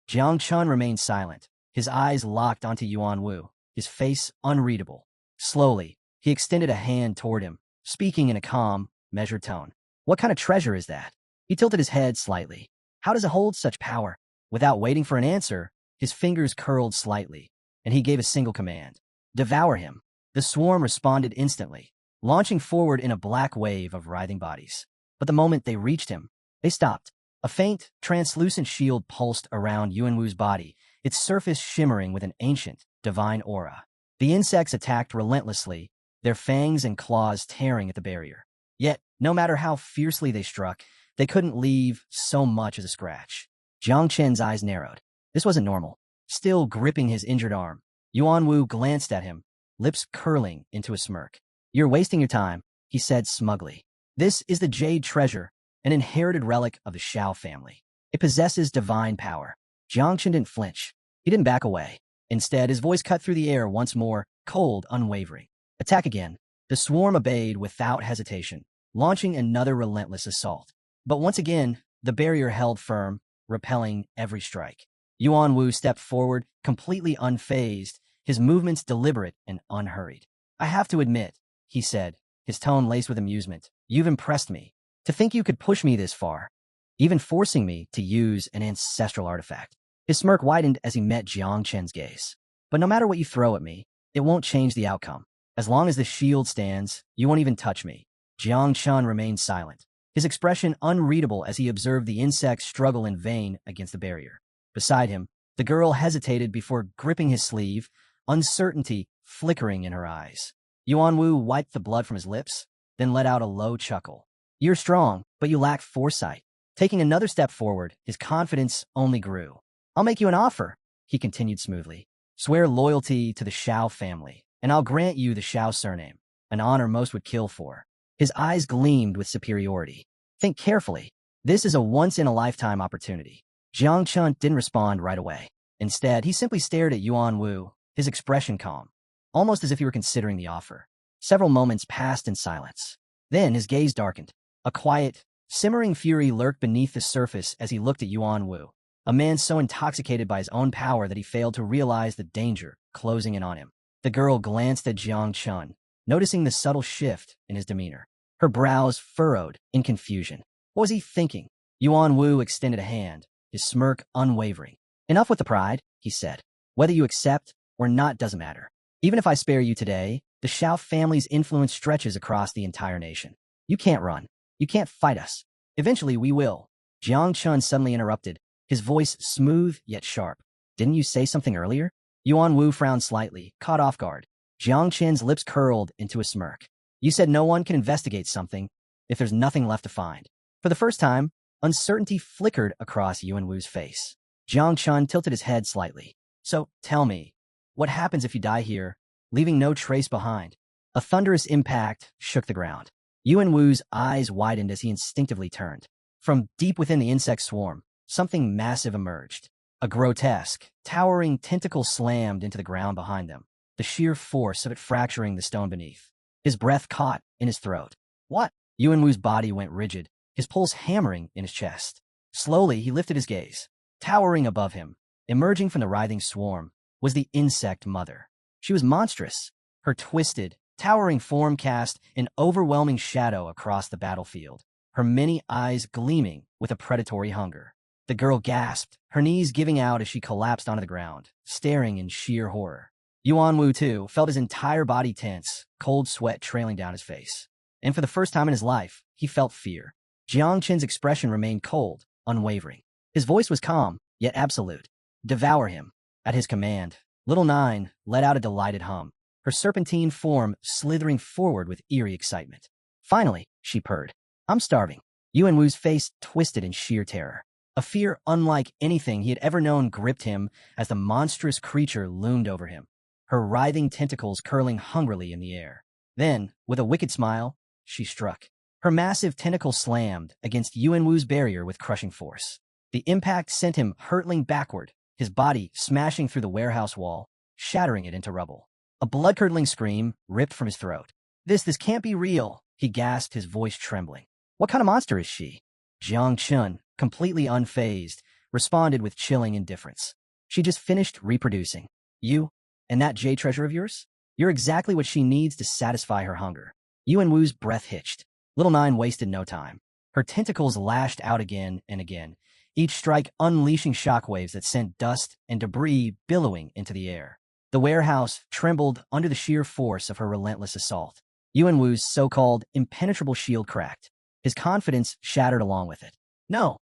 Jiang Chen remained silent, his eyes locked onto Yuan Wu, his face unreadable. Slowly, he extended a hand toward him, speaking in a calm, measured tone. What kind of treasure is that? He tilted his head slightly. How does it hold such power? Without waiting for an answer, his fingers curled slightly, and he gave a single command. Devour him. The swarm responded instantly, launching forward in a black wave of writhing bodies. But the moment they reached him, they stopped. A faint, translucent shield pulsed around Yuan Wu's body, its surface shimmering with an ancient, divine aura. The insects attacked relentlessly, their fangs and claws tearing at the barrier. Yet, no matter how fiercely they struck, they couldn't leave so much as a scratch. Jiang Chen's eyes narrowed. This wasn't normal. Still gripping his injured arm, Yuan Wu glanced at him, lips curling into a smirk. You're wasting your time, he said smugly. This is the Jade Treasure, an inherited relic of the Xiao family. It possesses divine power. Jiang Chen didn't flinch. He didn't back away. Instead, his voice cut through the air once more, cold, unwavering. Attack again. The swarm obeyed without hesitation, launching another relentless assault. But once again, the barrier held firm, repelling every strike. Yuan Wu stepped forward, completely unfazed, his movements deliberate and unhurried. I have to admit, he said, his tone laced with amusement, you've impressed me. To think you could push me this far, even forcing me to use an ancestral artifact. His smirk widened as he met Jiang Chen's gaze. But no matter what you throw at me, it won't change the outcome. As long as the shield stands, you won't even touch me. Jiang Chen remained silent, his expression unreadable as he observed the insect struggle in vain against the barrier. Beside him, the girl hesitated before gripping his sleeve, uncertainty flickering in her eyes. Yuan Wu wiped the blood from his lips, then let out a low chuckle. You're strong, but you lack foresight. Taking another step forward, his confidence only grew. I'll make you an offer, he continued smoothly. Swear loyalty to the Shao family, and I'll grant you the Shao surname, an honor most would kill for. His eyes gleamed with superiority. Think carefully. This is a once-in-a-lifetime opportunity. Jiang Chen didn't respond right away. Instead, he simply stared at Yuan Wu, his expression calm, almost as if he were considering the offer. Several moments passed in silence. Then his gaze darkened. A quiet, simmering fury lurked beneath the surface as he looked at Yuan Wu, a man so intoxicated by his own power that he failed to realize the danger closing in on him. The girl glanced at Jiang Chen, noticing the subtle shift in his demeanor. Her brows furrowed in confusion. What was he thinking? Yuan Wu extended a hand, his smirk unwavering. Enough with the pride, he said. Whether you accept or not doesn't matter. Even if I spare you today, the Shao family's influence stretches across the entire nation. You can't run. You can't fight us. Eventually we will. Jiang Chen suddenly interrupted, his voice smooth yet sharp. Didn't you say something earlier? Yuan Wu frowned slightly, caught off guard. Jiang Chen's lips curled into a smirk. You said no one can investigate something if there's nothing left to find. For the first time, uncertainty flickered across Yuan Wu's face. Jiang Chen tilted his head slightly. So, tell me, what happens if you die here, leaving no trace behind? A thunderous impact shook the ground. Yuan Wu's eyes widened as he instinctively turned. From deep within the insect swarm, something massive emerged. A grotesque, towering tentacle slammed into the ground behind them, the sheer force of it fracturing the stone beneath. His breath caught in his throat. What? Yuan Wu's body went rigid, his pulse hammering in his chest. Slowly, he lifted his gaze. Towering above him, emerging from the writhing swarm, was the insect mother. She was monstrous. Her twisted, towering form cast an overwhelming shadow across the battlefield, her many eyes gleaming with a predatory hunger. The girl gasped, her knees giving out as she collapsed onto the ground, staring in sheer horror. Yuan Wu, too, felt his entire body tense, cold sweat trailing down his face. And for the first time in his life, he felt fear. Jiang Chen's expression remained cold, unwavering. His voice was calm, yet absolute. Devour him. At his command, Little Nine let out a delighted hum, her serpentine form slithering forward with eerie excitement. Finally, she purred. I'm starving. Yuan Wu's face twisted in sheer terror. A fear unlike anything he had ever known gripped him as the monstrous creature loomed over him, her writhing tentacles curling hungrily in the air. Then, with a wicked smile, she struck. Her massive tentacle slammed against Yuan Wu's barrier with crushing force. The impact sent him hurtling backward, his body smashing through the warehouse wall, shattering it into rubble. A blood-curdling scream ripped from his throat. This can't be real, he gasped, his voice trembling. What kind of monster is she? Jiang Chen, completely unfazed, responded with chilling indifference. She just finished reproducing. You, and that jade treasure of yours? You're exactly what she needs to satisfy her hunger. Yuan Wu's breath hitched. Little Nine wasted no time. Her tentacles lashed out again and again, each strike unleashing shockwaves that sent dust and debris billowing into the air. The warehouse trembled under the sheer force of her relentless assault. Yuan Wu's so-called impenetrable shield cracked. His confidence shattered along with it. No,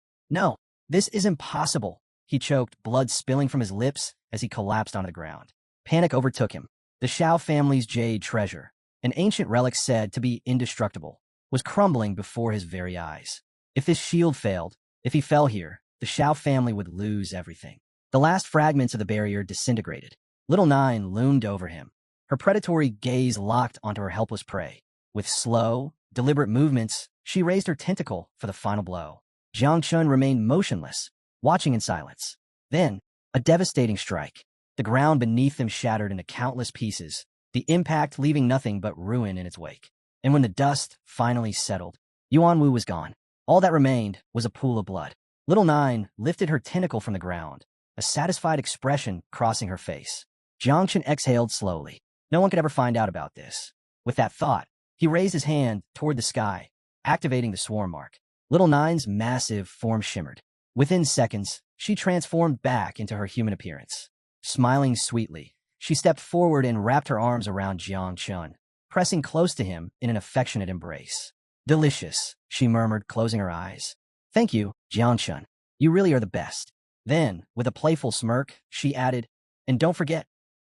this is impossible, he choked, blood spilling from his lips as he collapsed onto the ground. Panic overtook him. The Shao family's jade treasure, an ancient relic said to be indestructible, was crumbling before his very eyes. If this shield failed, if he fell here, the Shao family would lose everything. The last fragments of the barrier disintegrated. Little Nine loomed over him, her predatory gaze locked onto her helpless prey. With slow, deliberate movements, she raised her tentacle for the final blow. Jiang Chen remained motionless, watching in silence. Then, a devastating strike. The ground beneath them shattered into countless pieces, the impact leaving nothing but ruin in its wake. And when the dust finally settled, Yuan Wu was gone. All that remained was a pool of blood. Little Nine lifted her tentacle from the ground, a satisfied expression crossing her face. Jiang Chen exhaled slowly. No one could ever find out about this. With that thought, he raised his hand toward the sky, activating the swarm mark. Little Nine's massive form shimmered. Within seconds, she transformed back into her human appearance. Smiling sweetly, she stepped forward and wrapped her arms around Jiang Chen, pressing close to him in an affectionate embrace. Delicious, she murmured, closing her eyes. Thank you, Jiang Chen. You really are the best. Then, with a playful smirk, she added, and don't forget,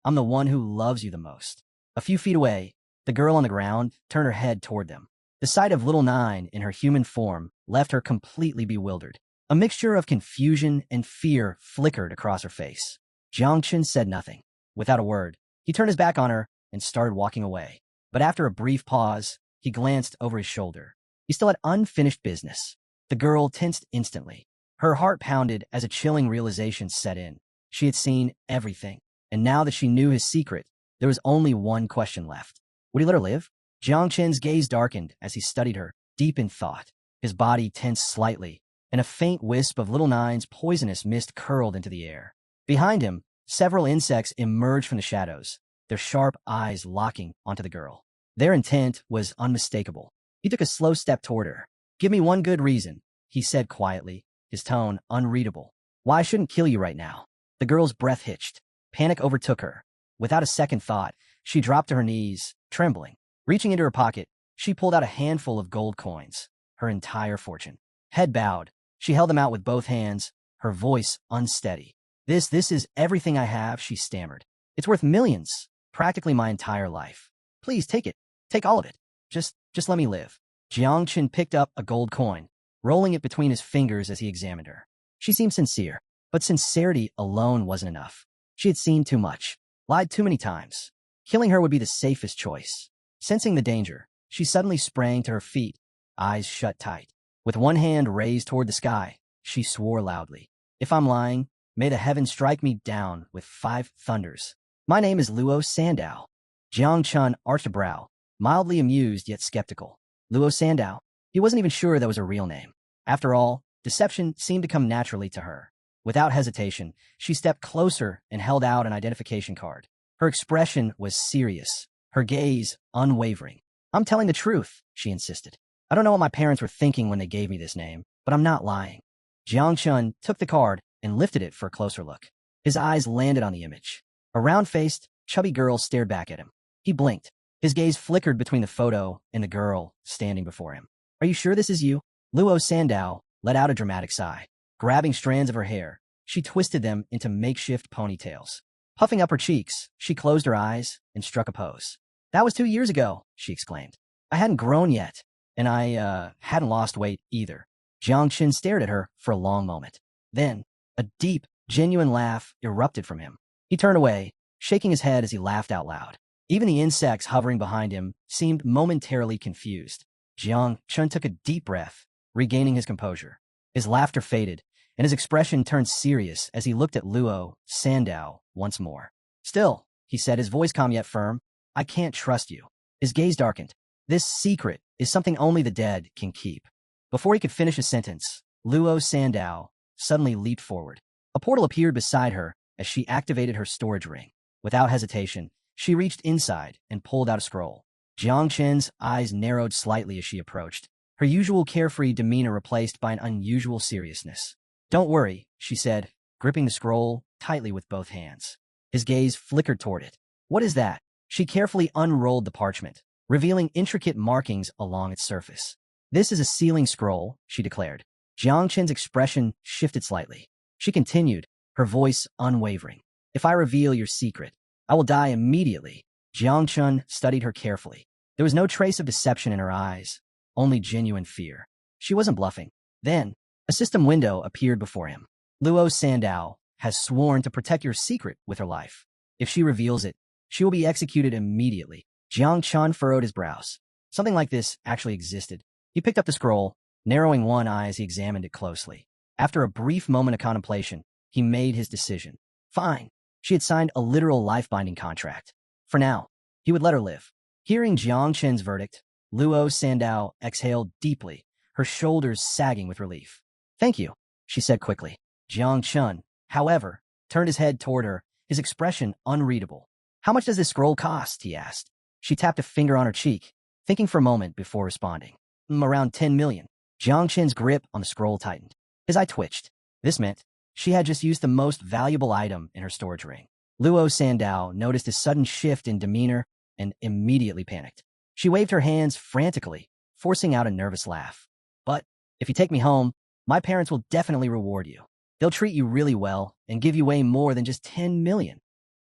I'm the one who loves you the most. A few feet away, the girl on the ground turned her head toward them. The sight of Little Nine in her human form left her completely bewildered. A mixture of confusion and fear flickered across her face. Jiang Chen said nothing. Without a word, he turned his back on her and started walking away. But after a brief pause, he glanced over his shoulder. He still had unfinished business. The girl tensed instantly. Her heart pounded as a chilling realization set in. She had seen everything, and now that she knew his secret, there was only one question left. Would he let her live? Jiang Chen's gaze darkened as he studied her, deep in thought. His body tensed slightly, and a faint wisp of Little Nine's poisonous mist curled into the air. Behind him, several insects emerged from the shadows, their sharp eyes locking onto the girl. Their intent was unmistakable. He took a slow step toward her. Give me one good reason, he said quietly, his tone unreadable. Why I shouldn't kill you right now? The girl's breath hitched. Panic overtook her. Without a second thought, she dropped to her knees, trembling. Reaching into her pocket, she pulled out a handful of gold coins, her entire fortune. Head bowed, she held them out with both hands, her voice unsteady. This is everything I have, she stammered. It's worth millions, practically my entire life. Please take it. Take all of it. Just let me live. Jiang Chen picked up a gold coin, rolling it between his fingers as he examined her. She seemed sincere, but sincerity alone wasn't enough. She had seen too much, lied too many times. Killing her would be the safest choice. Sensing the danger, she suddenly sprang to her feet, eyes shut tight. With one hand raised toward the sky, she swore loudly. If I'm lying, may the heavens strike me down with 5 thunders. My name is Luo Sandow. Jiang Chen arched a brow, mildly amused yet skeptical. Luo Sandow? He wasn't even sure that was a real name. After all, deception seemed to come naturally to her. Without hesitation, she stepped closer and held out an identification card. Her expression was serious, her gaze unwavering. I'm telling the truth, she insisted. I don't know what my parents were thinking when they gave me this name, but I'm not lying. Jiang Chen took the card and lifted it for a closer look. His eyes landed on the image. A round-faced, chubby girl stared back at him. He blinked. His gaze flickered between the photo and the girl standing before him. Are you sure this is you? Luo Sandow let out a dramatic sigh. Grabbing strands of her hair, she twisted them into makeshift ponytails. Puffing up her cheeks, she closed her eyes and struck a pose. That was 2 years ago, she exclaimed. I hadn't grown yet, and I hadn't lost weight either. Jiang Chen stared at her for a long moment. Then, a deep, genuine laugh erupted from him. He turned away, shaking his head as he laughed out loud. Even the insects hovering behind him seemed momentarily confused. Jiang Chen took a deep breath, regaining his composure. His laughter faded, and his expression turned serious as he looked at Luo Sandow once more. Still, he said, his voice calm yet firm, I can't trust you. His gaze darkened. This secret is something only the dead can keep. Before he could finish his sentence, Luo Sandow suddenly leaped forward. A portal appeared beside her as she activated her storage ring. Without hesitation, she reached inside and pulled out a scroll. Jiang Chen's eyes narrowed slightly as she approached, her usual carefree demeanor replaced by an unusual seriousness. Don't worry, she said, gripping the scroll tightly with both hands. His gaze flickered toward it. What is that? She carefully unrolled the parchment, revealing intricate markings along its surface. This is a sealing scroll, she declared. Jiang Chen's expression shifted slightly. She continued, her voice unwavering. If I reveal your secret, I will die immediately. Jiang Chen studied her carefully. There was no trace of deception in her eyes, only genuine fear. She wasn't bluffing. Then, a system window appeared before him. Luo Sandow has sworn to protect your secret with her life. If she reveals it, she will be executed immediately. Jiang Chen furrowed his brows. Something like this actually existed. He picked up the scroll, narrowing one eye as he examined it closely. After a brief moment of contemplation, he made his decision. Fine. She had signed a literal life-binding contract. For now, he would let her live. Hearing Jiang Chen's verdict, Luo Sandow exhaled deeply, her shoulders sagging with relief. Thank you, she said quickly. Jiang Chen, however, turned his head toward her, his expression unreadable. "How much does this scroll cost?" he asked. She tapped a finger on her cheek, thinking for a moment before responding. Around 10 million. Jiang Chen's grip on the scroll tightened. His eye twitched. This meant she had just used the most valuable item in her storage ring. Luo Sandao noticed a sudden shift in demeanor and immediately panicked. She waved her hands frantically, forcing out a nervous laugh. "But if you take me home, my parents will definitely reward you. They'll treat you really well and give you way more than just 10 million.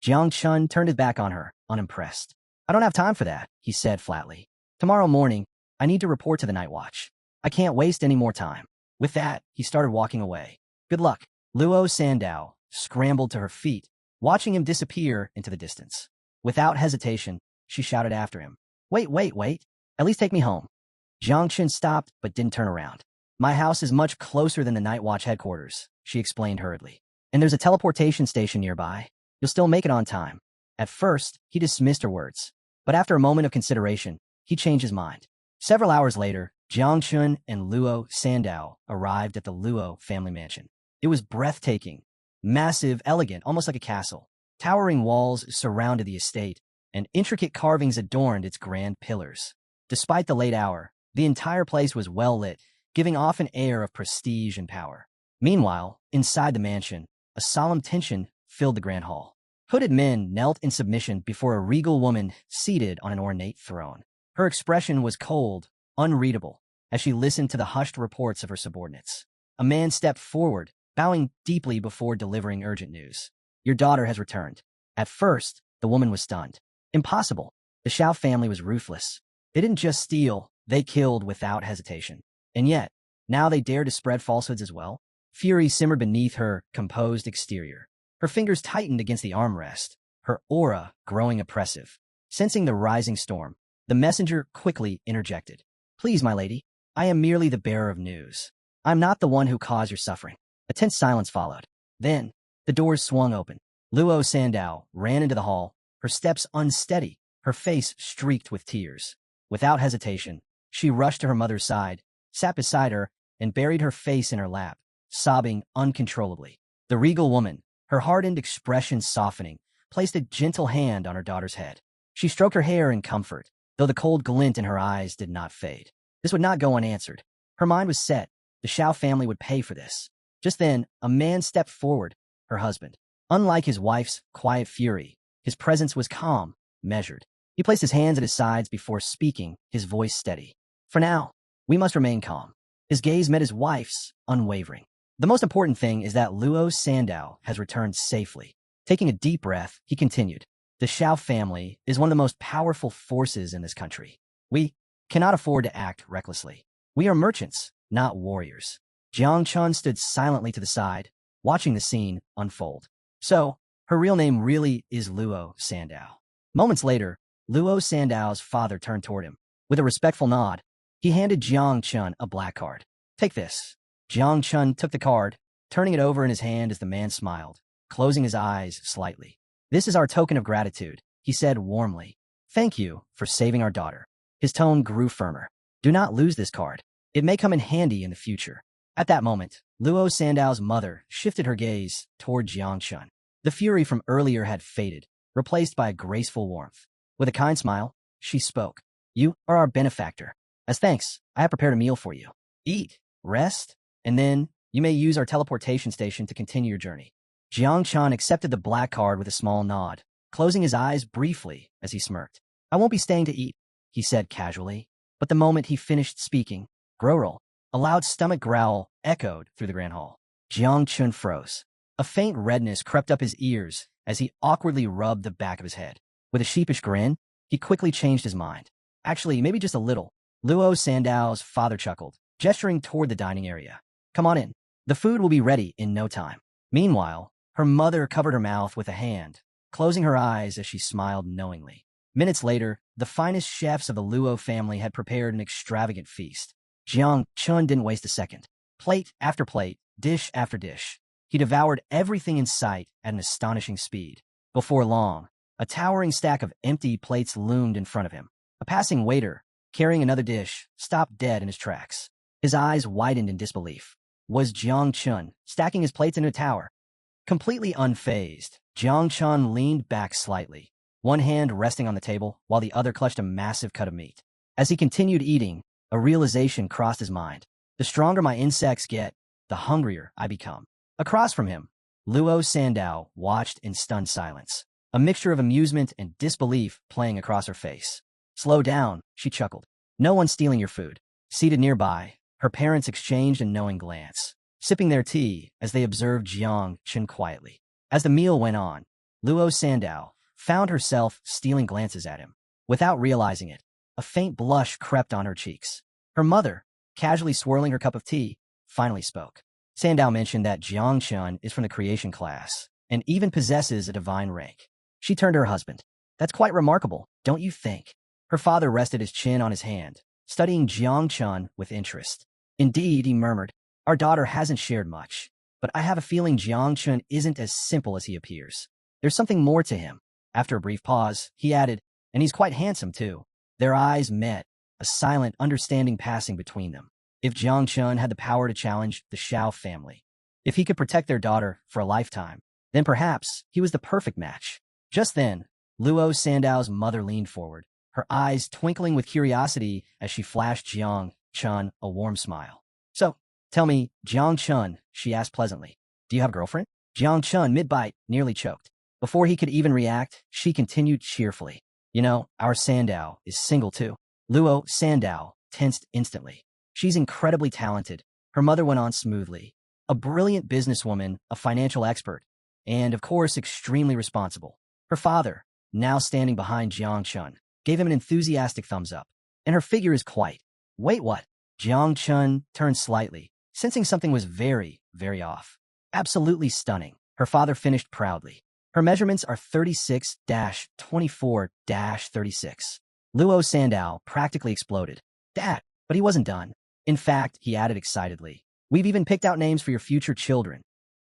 Jiang Chun turned his back on her, unimpressed. "I don't have time for that," he said flatly. "Tomorrow morning, I need to report to the night watch. I can't waste any more time." With that, he started walking away. "Good luck." Luo Sandao scrambled to her feet, watching him disappear into the distance. Without hesitation, she shouted after him. Wait. At least take me home." Jiang Chun stopped but didn't turn around. "My house is much closer than the night watch headquarters," she explained hurriedly. "And there's a teleportation station nearby. You'll still make it on time." At first, he dismissed her words, but after a moment of consideration, he changed his mind. Several hours later, Jiang Chun and Luo Sandao arrived at the Luo family mansion. It was breathtaking, massive, elegant, almost like a castle. Towering walls surrounded the estate, and intricate carvings adorned its grand pillars. Despite the late hour, the entire place was well lit, giving off an air of prestige and power. Meanwhile, inside the mansion, a solemn tension filled the grand hall. Hooded men knelt in submission before a regal woman seated on an ornate throne. Her expression was cold, unreadable, as she listened to the hushed reports of her subordinates. A man stepped forward, bowing deeply before delivering urgent news. "Your daughter has returned." At first, the woman was stunned. Impossible. The Xiao family was ruthless. They didn't just steal, they killed without hesitation. And yet, now they dared to spread falsehoods as well? Fury simmered beneath her composed exterior. Her fingers tightened against the armrest, her aura growing oppressive. Sensing the rising storm, the messenger quickly interjected. "Please, my lady, I am merely the bearer of news. I'm not the one who caused your suffering." A tense silence followed. Then, the doors swung open. Luo Sandao ran into the hall, her steps unsteady, her face streaked with tears. Without hesitation, she rushed to her mother's side, sat beside her, and buried her face in her lap, sobbing uncontrollably. The regal woman, her hardened expression softening, placed a gentle hand on her daughter's head. She stroked her hair in comfort, though the cold glint in her eyes did not fade. This would not go unanswered. Her mind was set. The Xiao family would pay for this. Just then, a man stepped forward, her husband. Unlike his wife's quiet fury, his presence was calm, measured. He placed his hands at his sides before speaking, his voice steady. "For now, we must remain calm." His gaze met his wife's, unwavering. "The most important thing is that Luo Sandao has returned safely." Taking a deep breath, he continued. "The Xiao family is one of the most powerful forces in this country. We cannot afford to act recklessly. We are merchants, not warriors." Jiang Chun stood silently to the side, watching the scene unfold. So, her real name really is Luo Sandao. Moments later, Luo Sandao's father turned toward him. With a respectful nod, he handed Jiang Chun a black card. "Take this." Jiang Chun took the card, turning it over in his hand as the man smiled, closing his eyes slightly. "This is our token of gratitude," he said warmly. "Thank you for saving our daughter." His tone grew firmer. "Do not lose this card. It may come in handy in the future." At that moment, Luo Sandao's mother shifted her gaze toward Jiang Chun. The fury from earlier had faded, replaced by a graceful warmth. With a kind smile, she spoke. "You are our benefactor. As thanks, I have prepared a meal for you. Eat, rest, and then you may use our teleportation station to continue your journey." Jiang Chun accepted the black card with a small nod, closing his eyes briefly as he smirked. "I won't be staying to eat," he said casually. But the moment he finished speaking, Growrel, a loud stomach growl echoed through the grand hall. Jiang Chun froze. A faint redness crept up his ears as he awkwardly rubbed the back of his head. With a sheepish grin, he quickly changed his mind. "Actually, maybe just a little." Luo Sandao's father chuckled, gesturing toward the dining area. "Come on in. The food will be ready in no time." Meanwhile, her mother covered her mouth with a hand, closing her eyes as she smiled knowingly. Minutes later, the finest chefs of the Luo family had prepared an extravagant feast. Jiang Chun didn't waste a second. Plate after plate, dish after dish. He devoured everything in sight at an astonishing speed. Before long, a towering stack of empty plates loomed in front of him. A passing waiter, carrying another dish, stopped dead in his tracks. His eyes widened in disbelief. Was Jiang Chun stacking his plates into a tower? Completely unfazed, Jiang Chun leaned back slightly, one hand resting on the table while the other clutched a massive cut of meat. As he continued eating, a realization crossed his mind. The stronger my insects get, the hungrier I become. Across from him, Luo Sandow watched in stunned silence, a mixture of amusement and disbelief playing across her face. Slow down, she chuckled. No one's stealing your food. Seated nearby, her parents exchanged a knowing glance, sipping their tea as they observed Jiang Chun quietly. As the meal went on, Luo Sandow found herself stealing glances at him. Without realizing it, a faint blush crept on her cheeks. Her mother, casually swirling her cup of tea, finally spoke. Sandow mentioned that Jiang Chun is from the creation class and even possesses a divine rank. She turned to her husband. That's quite remarkable, don't you think? Her father rested his chin on his hand, studying Jiang Chun with interest. Indeed, he murmured, our daughter hasn't shared much, but I have a feeling Jiang Chun isn't as simple as he appears. There's something more to him. After a brief pause, he added, and he's quite handsome too. Their eyes met, a silent understanding passing between them. If Jiang Chun had the power to challenge the Shao family, if he could protect their daughter for a lifetime, then perhaps he was the perfect match. Just then, Luo Sandow's mother leaned forward, her eyes twinkling with curiosity as she flashed Jiang Chun a warm smile. So, tell me, Jiang Chun, she asked pleasantly, do you have a girlfriend? Jiang Chun, mid-bite, nearly choked. Before he could even react, she continued cheerfully. You know, our Sandow is single too. Luo Sandow tensed instantly. She's incredibly talented, her mother went on smoothly. A brilliant businesswoman, a financial expert, and, of course, extremely responsible. Her father, now standing behind Jiang Chun, gave him an enthusiastic thumbs up. And her figure is quite. Wait, what? Jiang Chun turned slightly, sensing something was very, very off. Absolutely stunning, her father finished proudly. Her measurements are 36-24-36. Luo Sandow practically exploded. Dad, but he wasn't done. In fact, he added excitedly, we've even picked out names for your future children.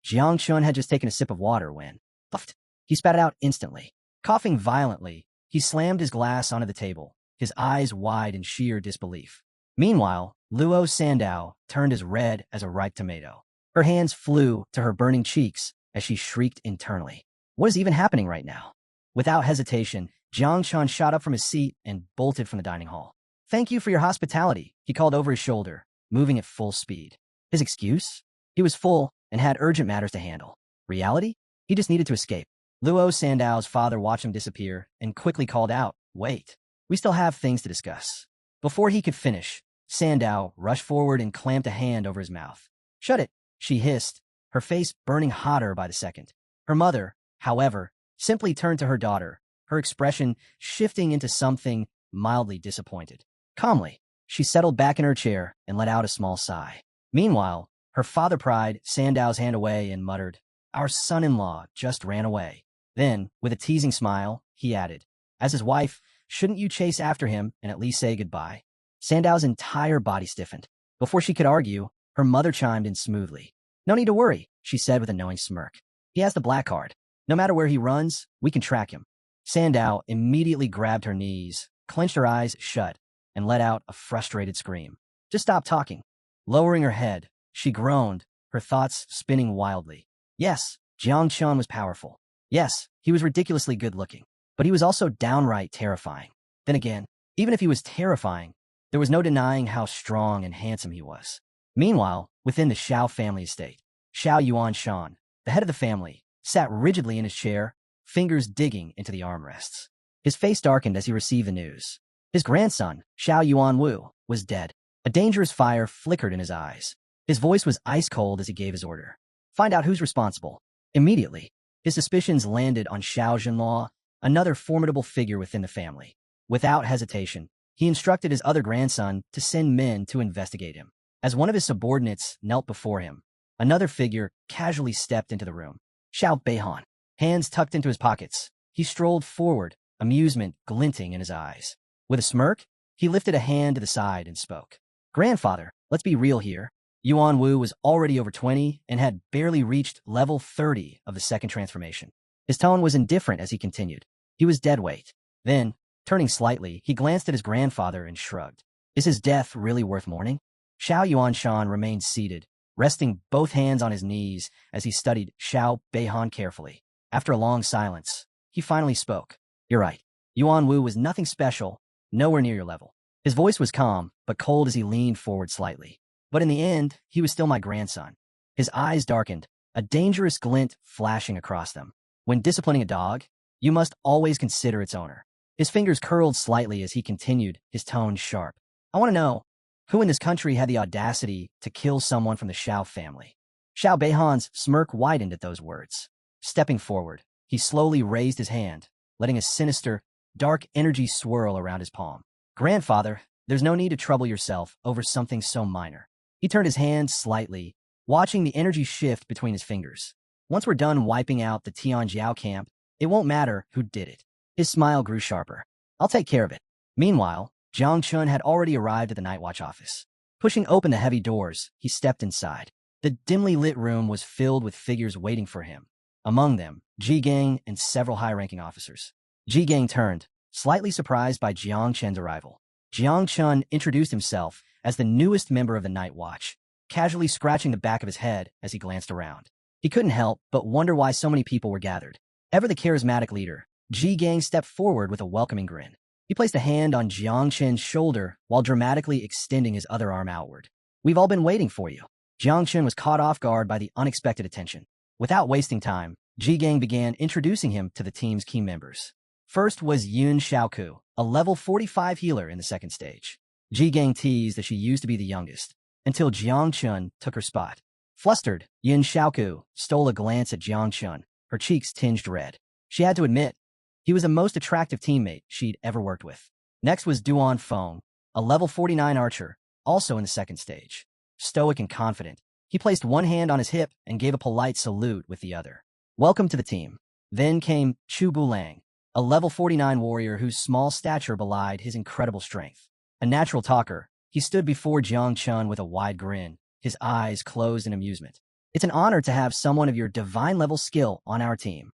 Jiang Chun had just taken a sip of water when, puffed, he spat it out instantly. Coughing violently, he slammed his glass onto the table, his eyes wide in sheer disbelief. Meanwhile, Luo Sandow turned as red as a ripe tomato. Her hands flew to her burning cheeks as she shrieked internally. What is even happening right now? Without hesitation, Jiang Chun shot up from his seat and bolted from the dining hall. Thank you for your hospitality, he called over his shoulder, moving at full speed. His excuse? He was full and had urgent matters to handle. Reality? He just needed to escape. Luo Sandow's father watched him disappear and quickly called out, wait, we still have things to discuss. Before he could finish, Sandow rushed forward and clamped a hand over his mouth. Shut it, she hissed, her face burning hotter by the second. Her mother, however, simply turned to her daughter, her expression shifting into something mildly disappointed. Calmly, she settled back in her chair and let out a small sigh. Meanwhile, her father pried Sandow's hand away and muttered, our son-in-law just ran away. Then, with a teasing smile, he added, as his wife, shouldn't you chase after him and at least say goodbye? Sandow's entire body stiffened. Before she could argue, her mother chimed in smoothly. No need to worry, she said with a knowing smirk. He has the black card. No matter where he runs, we can track him. Sandow immediately grabbed her knees, clenched her eyes shut, and let out a frustrated scream. Just stop talking. Lowering her head, she groaned, her thoughts spinning wildly. Yes, Jiang Chun was powerful. Yes, he was ridiculously good-looking. But he was also downright terrifying. Then again, even if he was terrifying, there was no denying how strong and handsome he was. Meanwhile, within the Shao family estate, Shao Yuan Shan, the head of the family, sat rigidly in his chair, fingers digging into the armrests. His face darkened as he received the news. His grandson, Shao Yuan Wu, was dead. A dangerous fire flickered in his eyes. His voice was ice-cold as he gave his order. Find out who's responsible. Immediately, his suspicions landed on Shao Zhenluo, another formidable figure within the family. Without hesitation, he instructed his other grandson to send men to investigate him. As one of his subordinates knelt before him, another figure casually stepped into the room. Shao Beihan, hands tucked into his pockets, he strolled forward, amusement glinting in his eyes. With a smirk, he lifted a hand to the side and spoke. Grandfather, let's be real here. Yuan Wu was already over 20 and had barely reached level 30 of the second transformation. His tone was indifferent as he continued. He was dead weight. Then, turning slightly, he glanced at his grandfather and shrugged. Is his death really worth mourning? Shao Yuan Shan remained seated, resting both hands on his knees as he studied Xiao Beihan carefully. After a long silence, he finally spoke. You're right. Yuan Wu was nothing special, nowhere near your level. His voice was calm, but cold as he leaned forward slightly. But in the end, he was still my grandson. His eyes darkened, a dangerous glint flashing across them. When disciplining a dog, you must always consider its owner. His fingers curled slightly as he continued, his tone sharp. I want to know, who in this country had the audacity to kill someone from the Xiao family? Xiao Beihan's smirk widened at those words. Stepping forward, he slowly raised his hand, letting a sinister, dark energy swirl around his palm. Grandfather, there's no need to trouble yourself over something so minor. He turned his hand slightly, watching the energy shift between his fingers. Once we're done wiping out the Tianjiao camp, it won't matter who did it. His smile grew sharper. I'll take care of it. Meanwhile, Jiang Chun had already arrived at the night watch office. Pushing open the heavy doors, he stepped inside. The dimly lit room was filled with figures waiting for him. Among them, Ji Gang and several high-ranking officers. Ji Gang turned, slightly surprised by Jiang Chen's arrival. Jiang Chun introduced himself as the newest member of the Night Watch, casually scratching the back of his head as he glanced around. He couldn't help but wonder why so many people were gathered. Ever the charismatic leader, Ji Gang stepped forward with a welcoming grin. He placed a hand on Jiang Chen's shoulder while dramatically extending his other arm outward. We've all been waiting for you. Jiang Chen was caught off guard by the unexpected attention. Without wasting time, Ji Gang began introducing him to the team's key members. First was Yun Xiaoku, a level 45 healer in the second stage. Ji Gang teased that she used to be the youngest, until Jiang Chun took her spot. Flustered, Yun Xiaoku stole a glance at Jiang Chun, her cheeks tinged red. She had to admit, he was the most attractive teammate she'd ever worked with. Next was Duan Feng, a level 49 archer, also in the second stage. Stoic and confident, he placed one hand on his hip and gave a polite salute with the other. Welcome to the team. Then came Chu Bulang, a level 49 warrior whose small stature belied his incredible strength. A natural talker, he stood before Jiang Chun with a wide grin, his eyes closed in amusement. It's an honor to have someone of your divine-level skill on our team.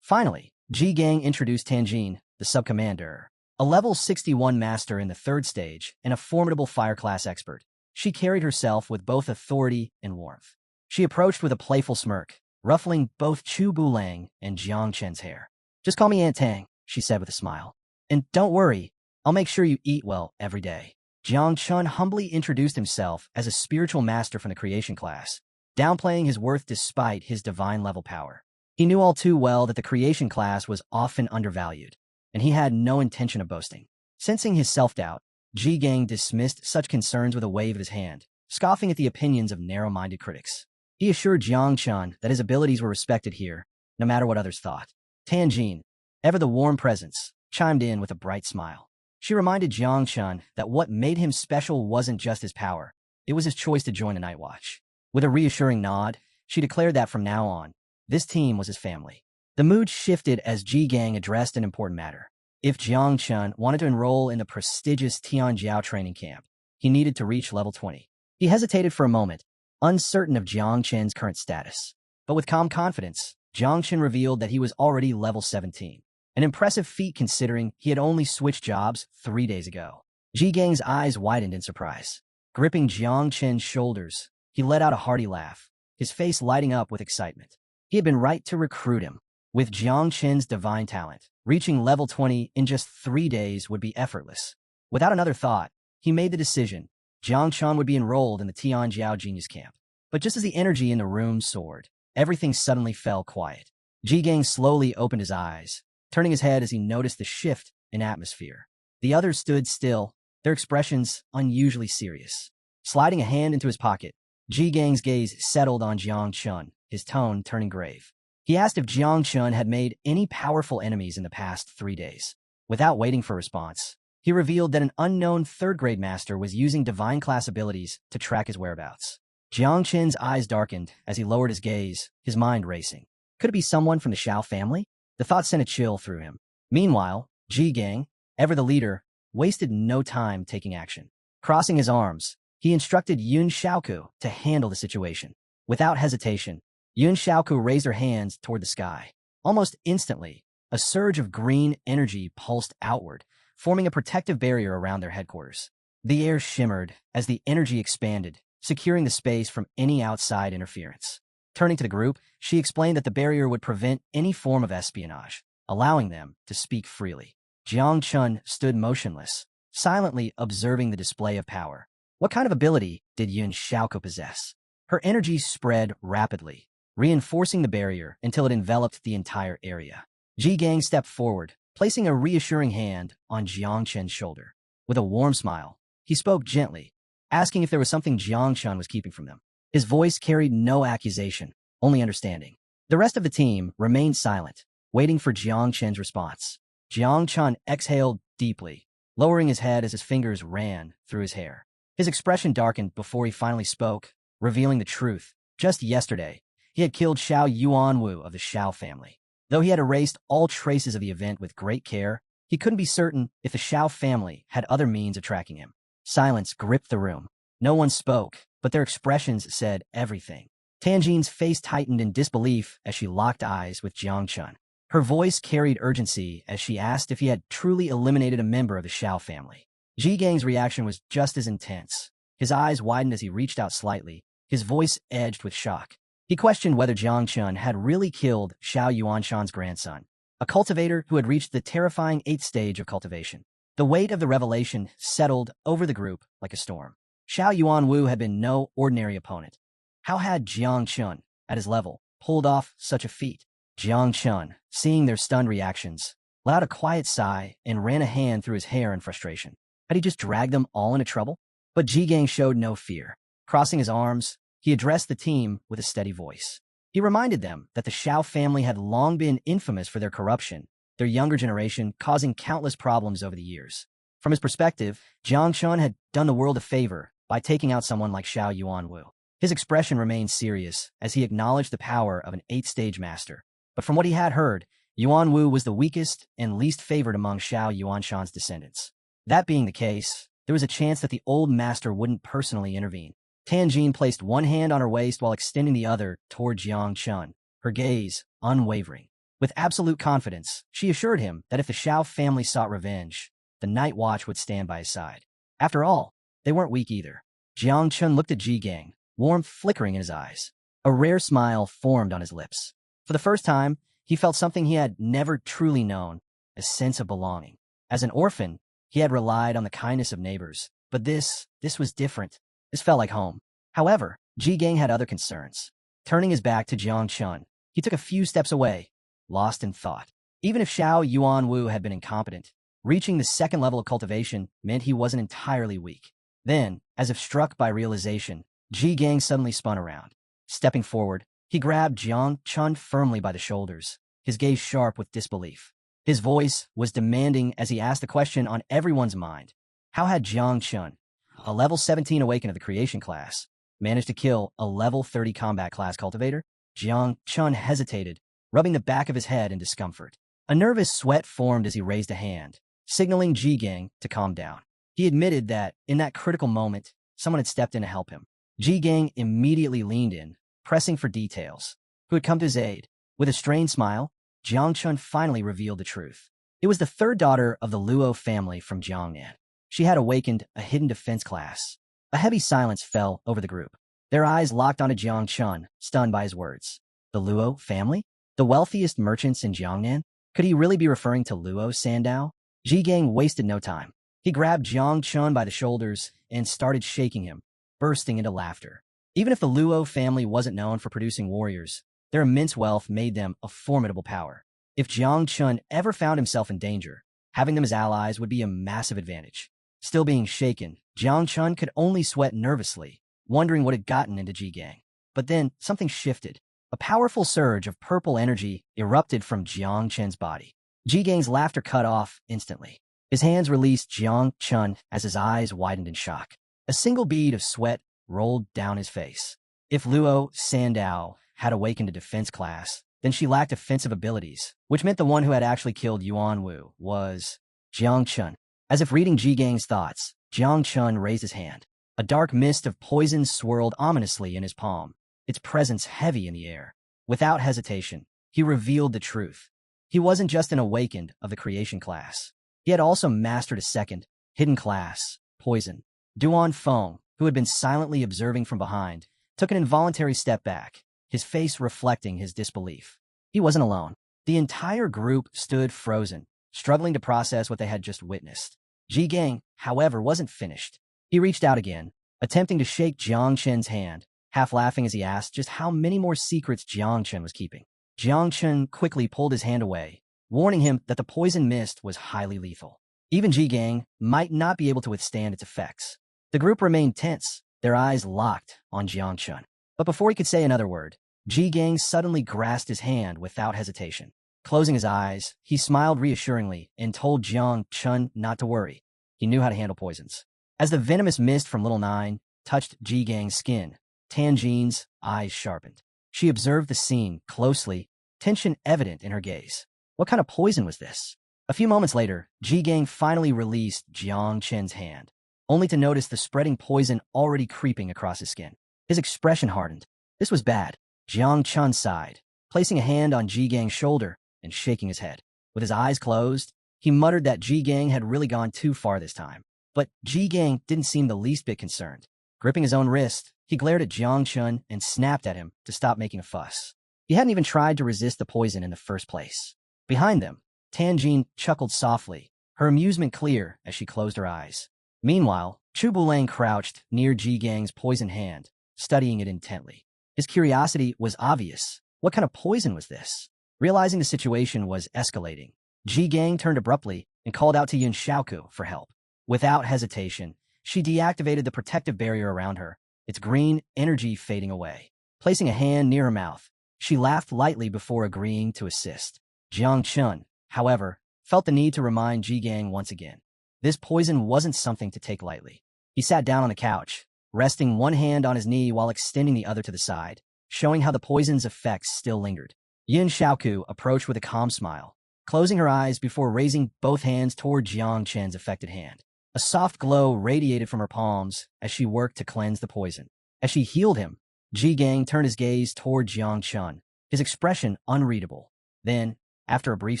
Finally, Ji Gang introduced Tanjin, the sub-commander, a level 61 master in the third stage and a formidable fire class expert. She carried herself with both authority and warmth. She approached with a playful smirk, ruffling both Chu Bulang and Jiang Chen's hair. Just call me Aunt Tang, she said with a smile. And don't worry, I'll make sure you eat well every day. Jiang Chun humbly introduced himself as a spiritual master from the creation class, downplaying his worth despite his divine-level power. He knew all too well that the creation class was often undervalued, and he had no intention of boasting. Sensing his self-doubt, Ji Gang dismissed such concerns with a wave of his hand, scoffing at the opinions of narrow-minded critics. He assured Jiang Chun that his abilities were respected here, no matter what others thought. Tanjin, ever the warm presence, chimed in with a bright smile. She reminded Jiang Chun that what made him special wasn't just his power, it was his choice to join the Night Watch. With a reassuring nod, she declared that from now on, this team was his family. The mood shifted as Ji Gang addressed an important matter. If Jiang Chun wanted to enroll in the prestigious Tianjiao training camp, he needed to reach level 20. He hesitated for a moment, uncertain of Jiang Chen's current status. But with calm confidence, Jiang Chen revealed that he was already level 17. An impressive feat considering he had only switched jobs 3 days ago. Ji Gang's eyes widened in surprise. Gripping Jiang Chen's shoulders, he let out a hearty laugh, his face lighting up with excitement. He had been right to recruit him. With Jiang Chen's divine talent, reaching level 20 in just 3 days would be effortless. Without another thought, he made the decision. Jiang Chun would be enrolled in the Tianjiao Genius Camp. But just as the energy in the room soared, everything suddenly fell quiet. Ji Gang slowly opened his eyes, turning his head as he noticed the shift in atmosphere. The others stood still, their expressions unusually serious. Sliding a hand into his pocket, Ji Gang's gaze settled on Jiang Chun, his tone turning grave. He asked if Jiang Chun had made any powerful enemies in the past 3 days. Without waiting for a response, he revealed that an unknown third-grade master was using divine class abilities to track his whereabouts. Jiang Chen's eyes darkened as he lowered his gaze, his mind racing. Could it be someone from the Xiao family? The thought sent a chill through him. Meanwhile, Ji Gang, ever the leader, wasted no time taking action. Crossing his arms, he instructed Yun Xiaoku to handle the situation. Without hesitation, Yun Xiaoku raised her hands toward the sky. Almost instantly, a surge of green energy pulsed outward, forming a protective barrier around their headquarters. The air shimmered as the energy expanded, securing the space from any outside interference. Turning to the group, she explained that the barrier would prevent any form of espionage, allowing them to speak freely. Jiang Chun stood motionless, silently observing the display of power. What kind of ability did Yun Xiaoko possess? Her energy spread rapidly, reinforcing the barrier until it enveloped the entire area. Ji Gang stepped forward, placing a reassuring hand on Jiang Chun's shoulder. With a warm smile, he spoke gently, asking if there was something Jiang Chun was keeping from them. His voice carried no accusation, only understanding. The rest of the team remained silent, waiting for Jiang Chun's response. Jiang Chun exhaled deeply, lowering his head as his fingers ran through his hair. His expression darkened before he finally spoke, revealing the truth. Just yesterday, he had killed Xiao Yuanwu of the Xiao family. Though he had erased all traces of the event with great care, he couldn't be certain if the Xiao family had other means of tracking him. Silence gripped the room. No one spoke, but their expressions said everything. Tanjin's face tightened in disbelief as she locked eyes with Jiang Chun. Her voice carried urgency as she asked if he had truly eliminated a member of the Xiao family. Ji Gang's reaction was just as intense. His eyes widened as he reached out slightly, his voice edged with shock. He questioned whether Jiang Chun had really killed Xiao Yuanshan's grandson, a cultivator who had reached the terrifying 8th stage of cultivation. The weight of the revelation settled over the group like a storm. Xiao Yuanwu had been no ordinary opponent. How had Jiang Chun, at his level, pulled off such a feat? Jiang Chun, seeing their stunned reactions, let out a quiet sigh and ran a hand through his hair in frustration. Had he just dragged them all into trouble? But Ji Gang showed no fear. Crossing his arms, he addressed the team with a steady voice. He reminded them that the Xiao family had long been infamous for their corruption, their younger generation causing countless problems over the years. From his perspective, Jiang Chun had done the world a favor by taking out someone like Xiao Yuanwu. His expression remained serious as he acknowledged the power of an 8th-stage master. But from what he had heard, Yuanwu was the weakest and least favored among Xiao Yuanshan's descendants. That being the case, there was a chance that the old master wouldn't personally intervene. Tanjin placed one hand on her waist while extending the other toward Jiang Chun, her gaze unwavering. With absolute confidence, she assured him that if the Xiao family sought revenge, the Night Watch would stand by his side. After all, they weren't weak either. Jiang Chun looked at Ji Gang, warmth flickering in his eyes. A rare smile formed on his lips. For the first time, he felt something he had never truly known, a sense of belonging. As an orphan, he had relied on the kindness of neighbors, but this was different. This felt like home. However, Ji Gang had other concerns. Turning his back to Jiang Chun, he took a few steps away, lost in thought. Even if Xiao Yuanwu had been incompetent, reaching the 2nd level of cultivation meant he wasn't entirely weak. Then, as if struck by realization, Ji Gang suddenly spun around. Stepping forward, he grabbed Jiang Chun firmly by the shoulders, his gaze sharp with disbelief. His voice was demanding as he asked the question on everyone's mind. How had Jiang Chun, a level 17 Awakened of the Creation class, managed to kill a level 30 Combat class cultivator? Jiang Chun hesitated, rubbing the back of his head in discomfort. A nervous sweat formed as he raised a hand, signaling Ji Gang to calm down. He admitted that, in that critical moment, someone had stepped in to help him. Ji Gang immediately leaned in, pressing for details. Who had come to his aid? With a strained smile, Jiang Chun finally revealed the truth. It was the 3rd daughter of the Luo family from Jiangnan. She had awakened a hidden defense class. A heavy silence fell over the group. Their eyes locked onto Jiang Chun, stunned by his words. The Luo family? The wealthiest merchants in Jiangnan? Could he really be referring to Luo Sandao? Ji Gang wasted no time. He grabbed Jiang Chun by the shoulders and started shaking him, bursting into laughter. Even if the Luo family wasn't known for producing warriors, their immense wealth made them a formidable power. If Jiang Chun ever found himself in danger, having them as allies would be a massive advantage. Still being shaken, Jiang Chun could only sweat nervously, wondering what had gotten into Ji Gang. But then, something shifted. A powerful surge of purple energy erupted from Jiang Chun's body. Ji Gang's laughter cut off instantly. His hands released Jiang Chun as his eyes widened in shock. A single bead of sweat rolled down his face. If Luo Sandao had awakened a defense class, then she lacked offensive abilities, which meant the one who had actually killed Yuanwu was Jiang Chun. As if reading Ji Gang's thoughts, Jiang Chun raised his hand. A dark mist of poison swirled ominously in his palm, its presence heavy in the air. Without hesitation, he revealed the truth. He wasn't just an awakened of the creation class. He had also mastered a 2nd, hidden class, poison. Duan Feng, who had been silently observing from behind, took an involuntary step back, his face reflecting his disbelief. He wasn't alone. The entire group stood frozen, struggling to process what they had just witnessed. Ji Gang, however, wasn't finished. He reached out again, attempting to shake Jiang Chen's hand, half laughing as he asked just how many more secrets Jiang Chen was keeping. Jiang Chen quickly pulled his hand away, warning him that the poison mist was highly lethal. Even Ji Gang might not be able to withstand its effects. The group remained tense, their eyes locked on Jiang Chen. But before he could say another word, Ji Gang suddenly grasped his hand without hesitation. Closing his eyes, he smiled reassuringly and told Jiang Chen not to worry. He knew how to handle poisons. As the venomous mist from Little Nine touched Ji Gang's skin, Tanjin's eyes sharpened. She observed the scene closely, tension evident in her gaze. What kind of poison was this? A few moments later, Ji Gang finally released Jiang Chen's hand, only to notice the spreading poison already creeping across his skin. His expression hardened. This was bad. Jiang Chen sighed, placing a hand on Ji Gang's shoulder and shaking his head. With his eyes closed, he muttered that Ji Gang had really gone too far this time. But Ji Gang didn't seem the least bit concerned. Gripping his own wrist, he glared at Jiang Chen and snapped at him to stop making a fuss. He hadn't even tried to resist the poison in the first place. Behind them, Tanjin chuckled softly, her amusement clear as she closed her eyes. Meanwhile, Chu Bulang crouched near Ji Gang's poisoned hand, studying it intently. His curiosity was obvious. What kind of poison was this? Realizing the situation was escalating, Ji Gang turned abruptly and called out to Yun Xiaoku for help. Without hesitation, she deactivated the protective barrier around her, its green energy fading away. Placing a hand near her mouth, she laughed lightly before agreeing to assist. Jiang Chen, however, felt the need to remind Ji Gang once again. This poison wasn't something to take lightly. He sat down on the couch, resting one hand on his knee while extending the other to the side, showing how the poison's effects still lingered. Yin Xiaoku approached with a calm smile, closing her eyes before raising both hands toward Jiang Chen's affected hand. A soft glow radiated from her palms as she worked to cleanse the poison. As she healed him, Ji Gang turned his gaze toward Jiang Chen, his expression unreadable. Then, after a brief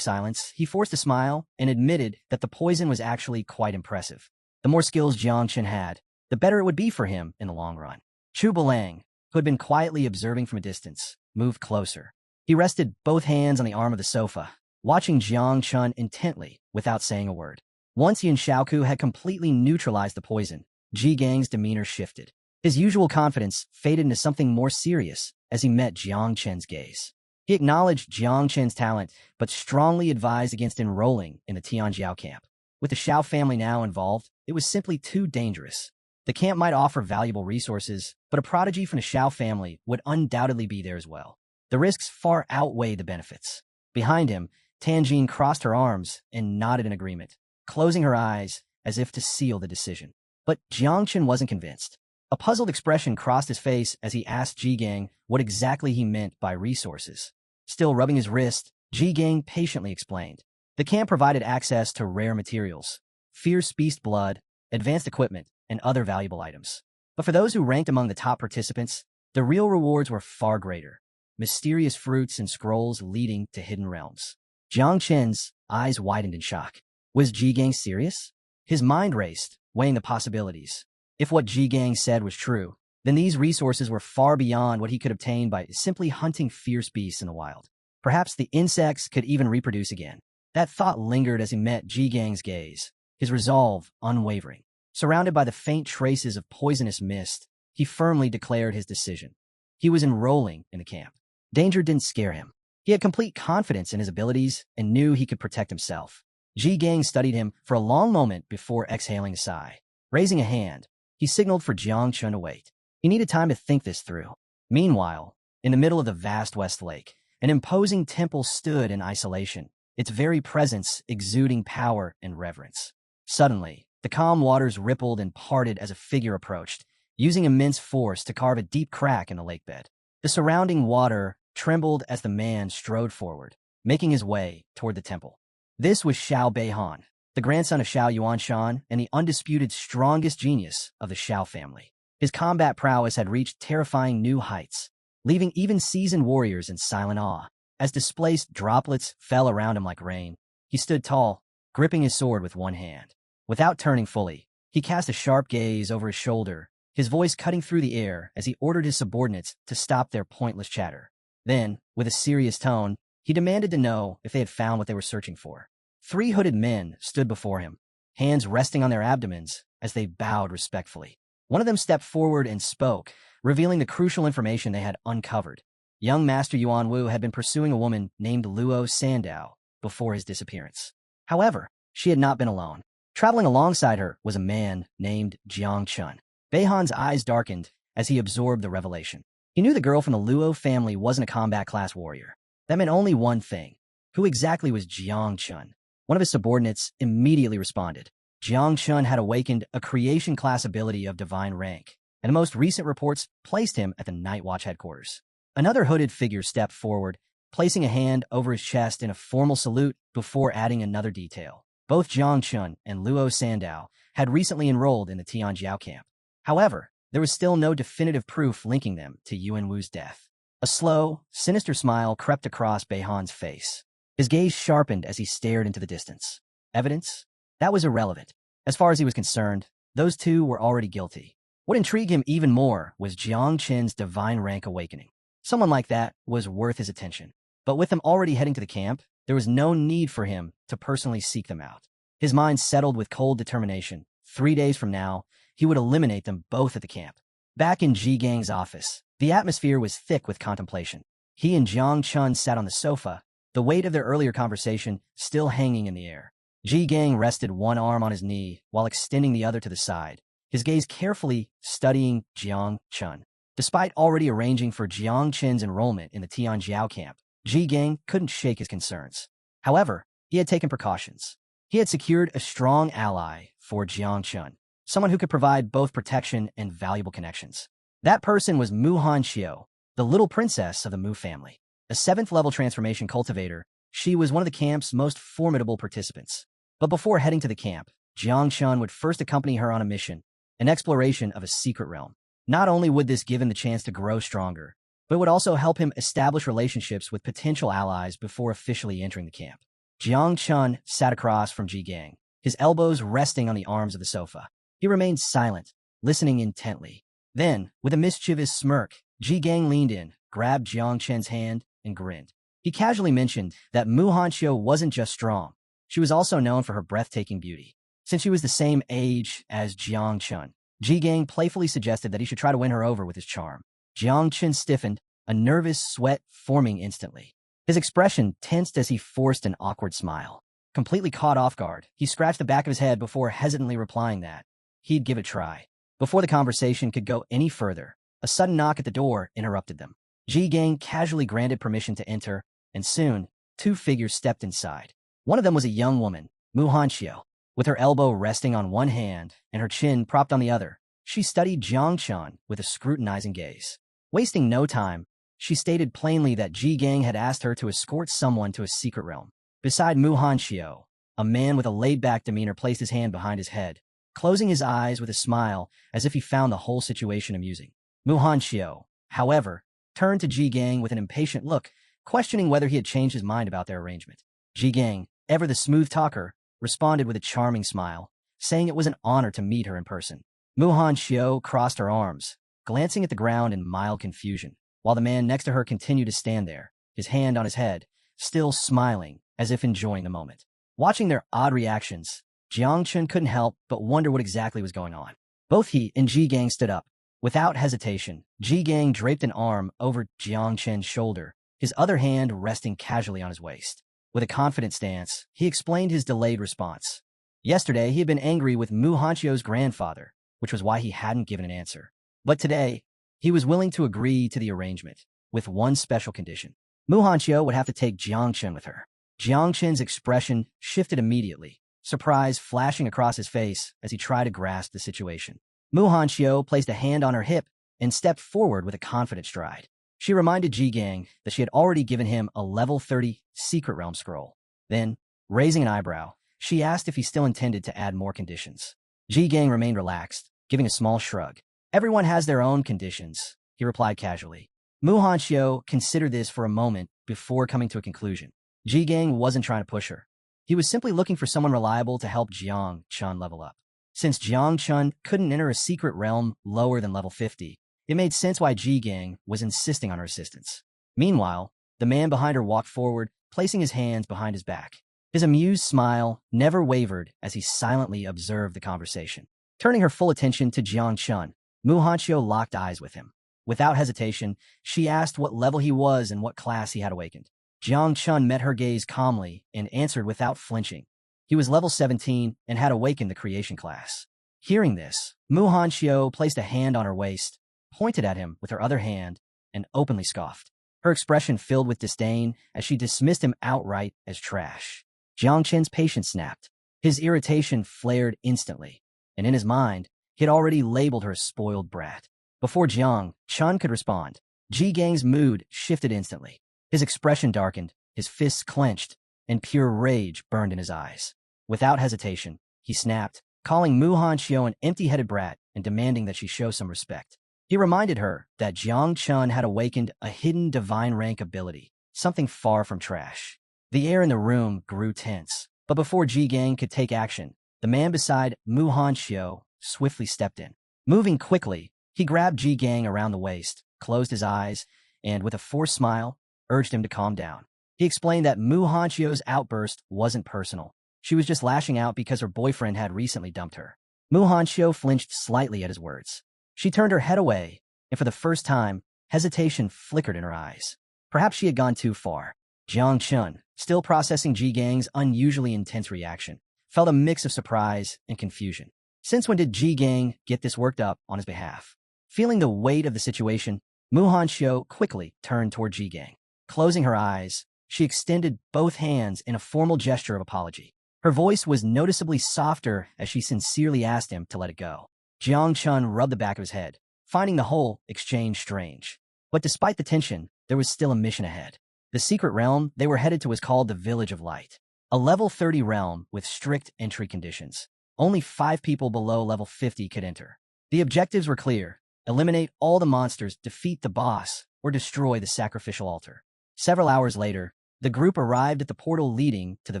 silence, he forced a smile and admitted that the poison was actually quite impressive. The more skills Jiang Chen had, the better it would be for him in the long run. Chu Bulang, who had been quietly observing from a distance, moved closer. He rested both hands on the arm of the sofa, watching Jiang Chen intently without saying a word. Once Yin Xiaoku had completely neutralized the poison, Ji Gang's demeanor shifted. His usual confidence faded into something more serious as he met Jiang Chen's gaze. He acknowledged Jiang Chen's talent, but strongly advised against enrolling in the Tianjiao camp. With the Xiao family now involved, it was simply too dangerous. The camp might offer valuable resources, but a prodigy from the Xiao family would undoubtedly be there as well. The risks far outweighed the benefits. Behind him, Tanjin crossed her arms and nodded in agreement, closing her eyes as if to seal the decision. But Jiang Chen wasn't convinced. A puzzled expression crossed his face as he asked Ji Gang what exactly he meant by resources. Still rubbing his wrist, Ji Gang patiently explained. The camp provided access to rare materials, fierce beast blood, advanced equipment, and other valuable items. But for those who ranked among the top participants, the real rewards were far greater. Mysterious fruits and scrolls leading to hidden realms. Jiang Chen's eyes widened in shock. Was Ji Gang serious? His mind raced, weighing the possibilities. If what Ji Gang said was true, then these resources were far beyond what he could obtain by simply hunting fierce beasts in the wild. Perhaps the insects could even reproduce again. That thought lingered as he met Ji Gang's gaze, his resolve unwavering. Surrounded by the faint traces of poisonous mist, he firmly declared his decision. He was enrolling in the camp. Danger didn't scare him. He had complete confidence in his abilities and knew he could protect himself. Ji Gang studied him for a long moment before exhaling a sigh. Raising a hand, he signaled for Jiang Chen to wait. He needed time to think this through. Meanwhile, in the middle of the vast West Lake, an imposing temple stood in isolation, its very presence exuding power and reverence. Suddenly, the calm waters rippled and parted as a figure approached, using immense force to carve a deep crack in the lake bed. The surrounding water trembled as the man strode forward, making his way toward the temple. This was Xiao Beihan, the grandson of Xiao Yuanshan and the undisputed strongest genius of the Xiao family. His combat prowess had reached terrifying new heights, leaving even seasoned warriors in silent awe. As displaced droplets fell around him like rain, he stood tall, gripping his sword with one hand. Without turning fully, he cast a sharp gaze over his shoulder his voice cutting through the air as he ordered his subordinates to stop their pointless chatter. Then, with a serious tone, he demanded to know if they had found what they were searching for. 3 hooded men stood before him, hands resting on their abdomens as they bowed respectfully. One of them stepped forward and spoke, revealing the crucial information they had uncovered. Young Master Yuan Wu had been pursuing a woman named Luo Sandao before his disappearance. However, she had not been alone. Traveling alongside her was a man named Jiang Chun. Beihan's eyes darkened as he absorbed the revelation. He knew the girl from the Luo family wasn't a combat-class warrior. That meant only one thing. Who exactly was Jiang Chun? One of his subordinates immediately responded. Jiang Chun had awakened a creation-class ability of divine rank, and the most recent reports placed him at the Night Watch headquarters. Another hooded figure stepped forward, placing a hand over his chest in a formal salute before adding another detail. Both Jiang Chun and Luo Sandao had recently enrolled in the Tianjiao camp. However, there was still no definitive proof linking them to Yuan Wu's death. A slow, sinister smile crept across Beihan's face. His gaze sharpened as he stared into the distance. Evidence? That was irrelevant. As far as he was concerned, those two were already guilty. What intrigued him even more was Jiang Chen's divine rank awakening. Someone like that was worth his attention. But with them already heading to the camp, there was no need for him to personally seek them out. His mind settled with cold determination. 3 days from now, he would eliminate them both at the camp. Back in Ji Gang's office, the atmosphere was thick with contemplation. He and Jiang Chun sat on the sofa, the weight of their earlier conversation still hanging in the air. Ji Gang rested one arm on his knee while extending the other to the side, his gaze carefully studying Jiang Chun. Despite already arranging for Jiang Chen's enrollment in the Tianjiao camp, Ji Gang couldn't shake his concerns. However, he had taken precautions. He had secured a strong ally for Jiang Chun, someone who could provide both protection and valuable connections. That person was Mu Hanxiu, the little princess of the Mu family. A 7th-level transformation cultivator, she was one of the camp's most formidable participants. But before heading to the camp, Jiang Chun would first accompany her on a mission, an exploration of a secret realm. Not only would this give him the chance to grow stronger, but it would also help him establish relationships with potential allies before officially entering the camp. Jiang Chun sat across from Ji Gang, his elbows resting on the arms of the sofa. He remained silent, listening intently. Then, with a mischievous smirk, Ji Gang leaned in, grabbed Jiang Chen's hand, and grinned. He casually mentioned that Mu Hanxiu wasn't just strong. She was also known for her breathtaking beauty. Since she was the same age as Jiang Chun, Ji Gang playfully suggested that he should try to win her over with his charm. Jiang Chun stiffened, a nervous sweat forming instantly. His expression tensed as he forced an awkward smile. Completely caught off guard, he scratched the back of his head before hesitantly replying that he'd give it a try. Before the conversation could go any further, a sudden knock at the door interrupted them. Ji Gang casually granted permission to enter, and soon, 2 figures stepped inside. One of them was a young woman, Mu Hanxiu. With her elbow resting on one hand and her chin propped on the other, she studied Jiang Chun with a scrutinizing gaze. Wasting no time, she stated plainly that Ji Gang had asked her to escort someone to a secret realm. Beside Mu Hanxiu, a man with a laid-back demeanor placed his hand behind his head, closing his eyes with a smile as if he found the whole situation amusing. Mu Hanxiu, however, turned to Ji Gang with an impatient look, questioning whether he had changed his mind about their arrangement. Ji Gang, ever the smooth talker, responded with a charming smile, saying it was an honor to meet her in person. Mu Hanxiu crossed her arms, glancing at the ground in mild confusion, while the man next to her continued to stand there, his hand on his head, still smiling as if enjoying the moment. Watching their odd reactions, Jiang Chun couldn't help but wonder what exactly was going on. Both he and Ji Gang stood up. Without hesitation, Ji Gang draped an arm over Jiang Chen's shoulder, his other hand resting casually on his waist. With a confident stance, he explained his delayed response. Yesterday, he had been angry with Mu Hanxiu's grandfather, which was why he hadn't given an answer. But today, he was willing to agree to the arrangement, with one special condition. Mu Hanxiu would have to take Jiang Chun with her. Jiang Chun's expression shifted immediately, surprise flashing across his face as he tried to grasp the situation. Mu Hanxiu placed a hand on her hip and stepped forward with a confident stride. She reminded Ji Gang that she had already given him a level 30 secret realm scroll. Then, raising an eyebrow, she asked if he still intended to add more conditions. Ji Gang remained relaxed, giving a small shrug. Everyone has their own conditions, he replied casually. Mu Hanxiu considered this for a moment before coming to a conclusion. Ji Gang wasn't trying to push her. He was simply looking for someone reliable to help Jiang Chun level up. Since Jiang Chun couldn't enter a secret realm lower than level 50, it made sense why Ji Gang was insisting on her assistance. Meanwhile, the man behind her walked forward, placing his hands behind his back. His amused smile never wavered as he silently observed the conversation. Turning her full attention to Jiang Chun, Mu Hanxiu locked eyes with him. Without hesitation, she asked what level he was and what class he had awakened. Jiang Chun met her gaze calmly and answered without flinching. He was level 17 and had awakened the creation class. Hearing this, Mu Hanxiu placed a hand on her waist, pointed at him with her other hand, and openly scoffed. Her expression filled with disdain as she dismissed him outright as trash. Jiang Chen's patience snapped. His irritation flared instantly, and in his mind, he had already labeled her a spoiled brat. Before Jiang Chun could respond, Ji Gang's mood shifted instantly. His expression darkened, his fists clenched, and pure rage burned in his eyes. Without hesitation, he snapped, calling Mu Hanxiu an empty-headed brat and demanding that she show some respect. He reminded her that Jiang Chun had awakened a hidden divine rank ability, something far from trash. The air in the room grew tense, but before Ji Gang could take action, the man beside Mu Hanxiu swiftly stepped in. Moving quickly, he grabbed Ji Gang around the waist, closed his eyes, and with a forced smile, urged him to calm down. He explained that Mu Hanxiu's outburst wasn't personal. She was just lashing out because her boyfriend had recently dumped her. Mu Hanxiu flinched slightly at his words. She turned her head away, and for the first time, hesitation flickered in her eyes. Perhaps she had gone too far. Jiang Chun, still processing Ji Gang's unusually intense reaction, felt a mix of surprise and confusion. Since when did Ji Gang get this worked up on his behalf? Feeling the weight of the situation, Mu Hanxiu quickly turned toward Ji Gang. Closing her eyes, she extended both hands in a formal gesture of apology. Her voice was noticeably softer as she sincerely asked him to let it go. Jiang Chun rubbed the back of his head, finding the whole exchange strange. But despite the tension, there was still a mission ahead. The secret realm they were headed to was called the Village of Light, a level 30 realm with strict entry conditions. Only 5 people below level 50 could enter. The objectives were clear: eliminate all the monsters, defeat the boss, or destroy the sacrificial altar. Several hours later, the group arrived at the portal leading to the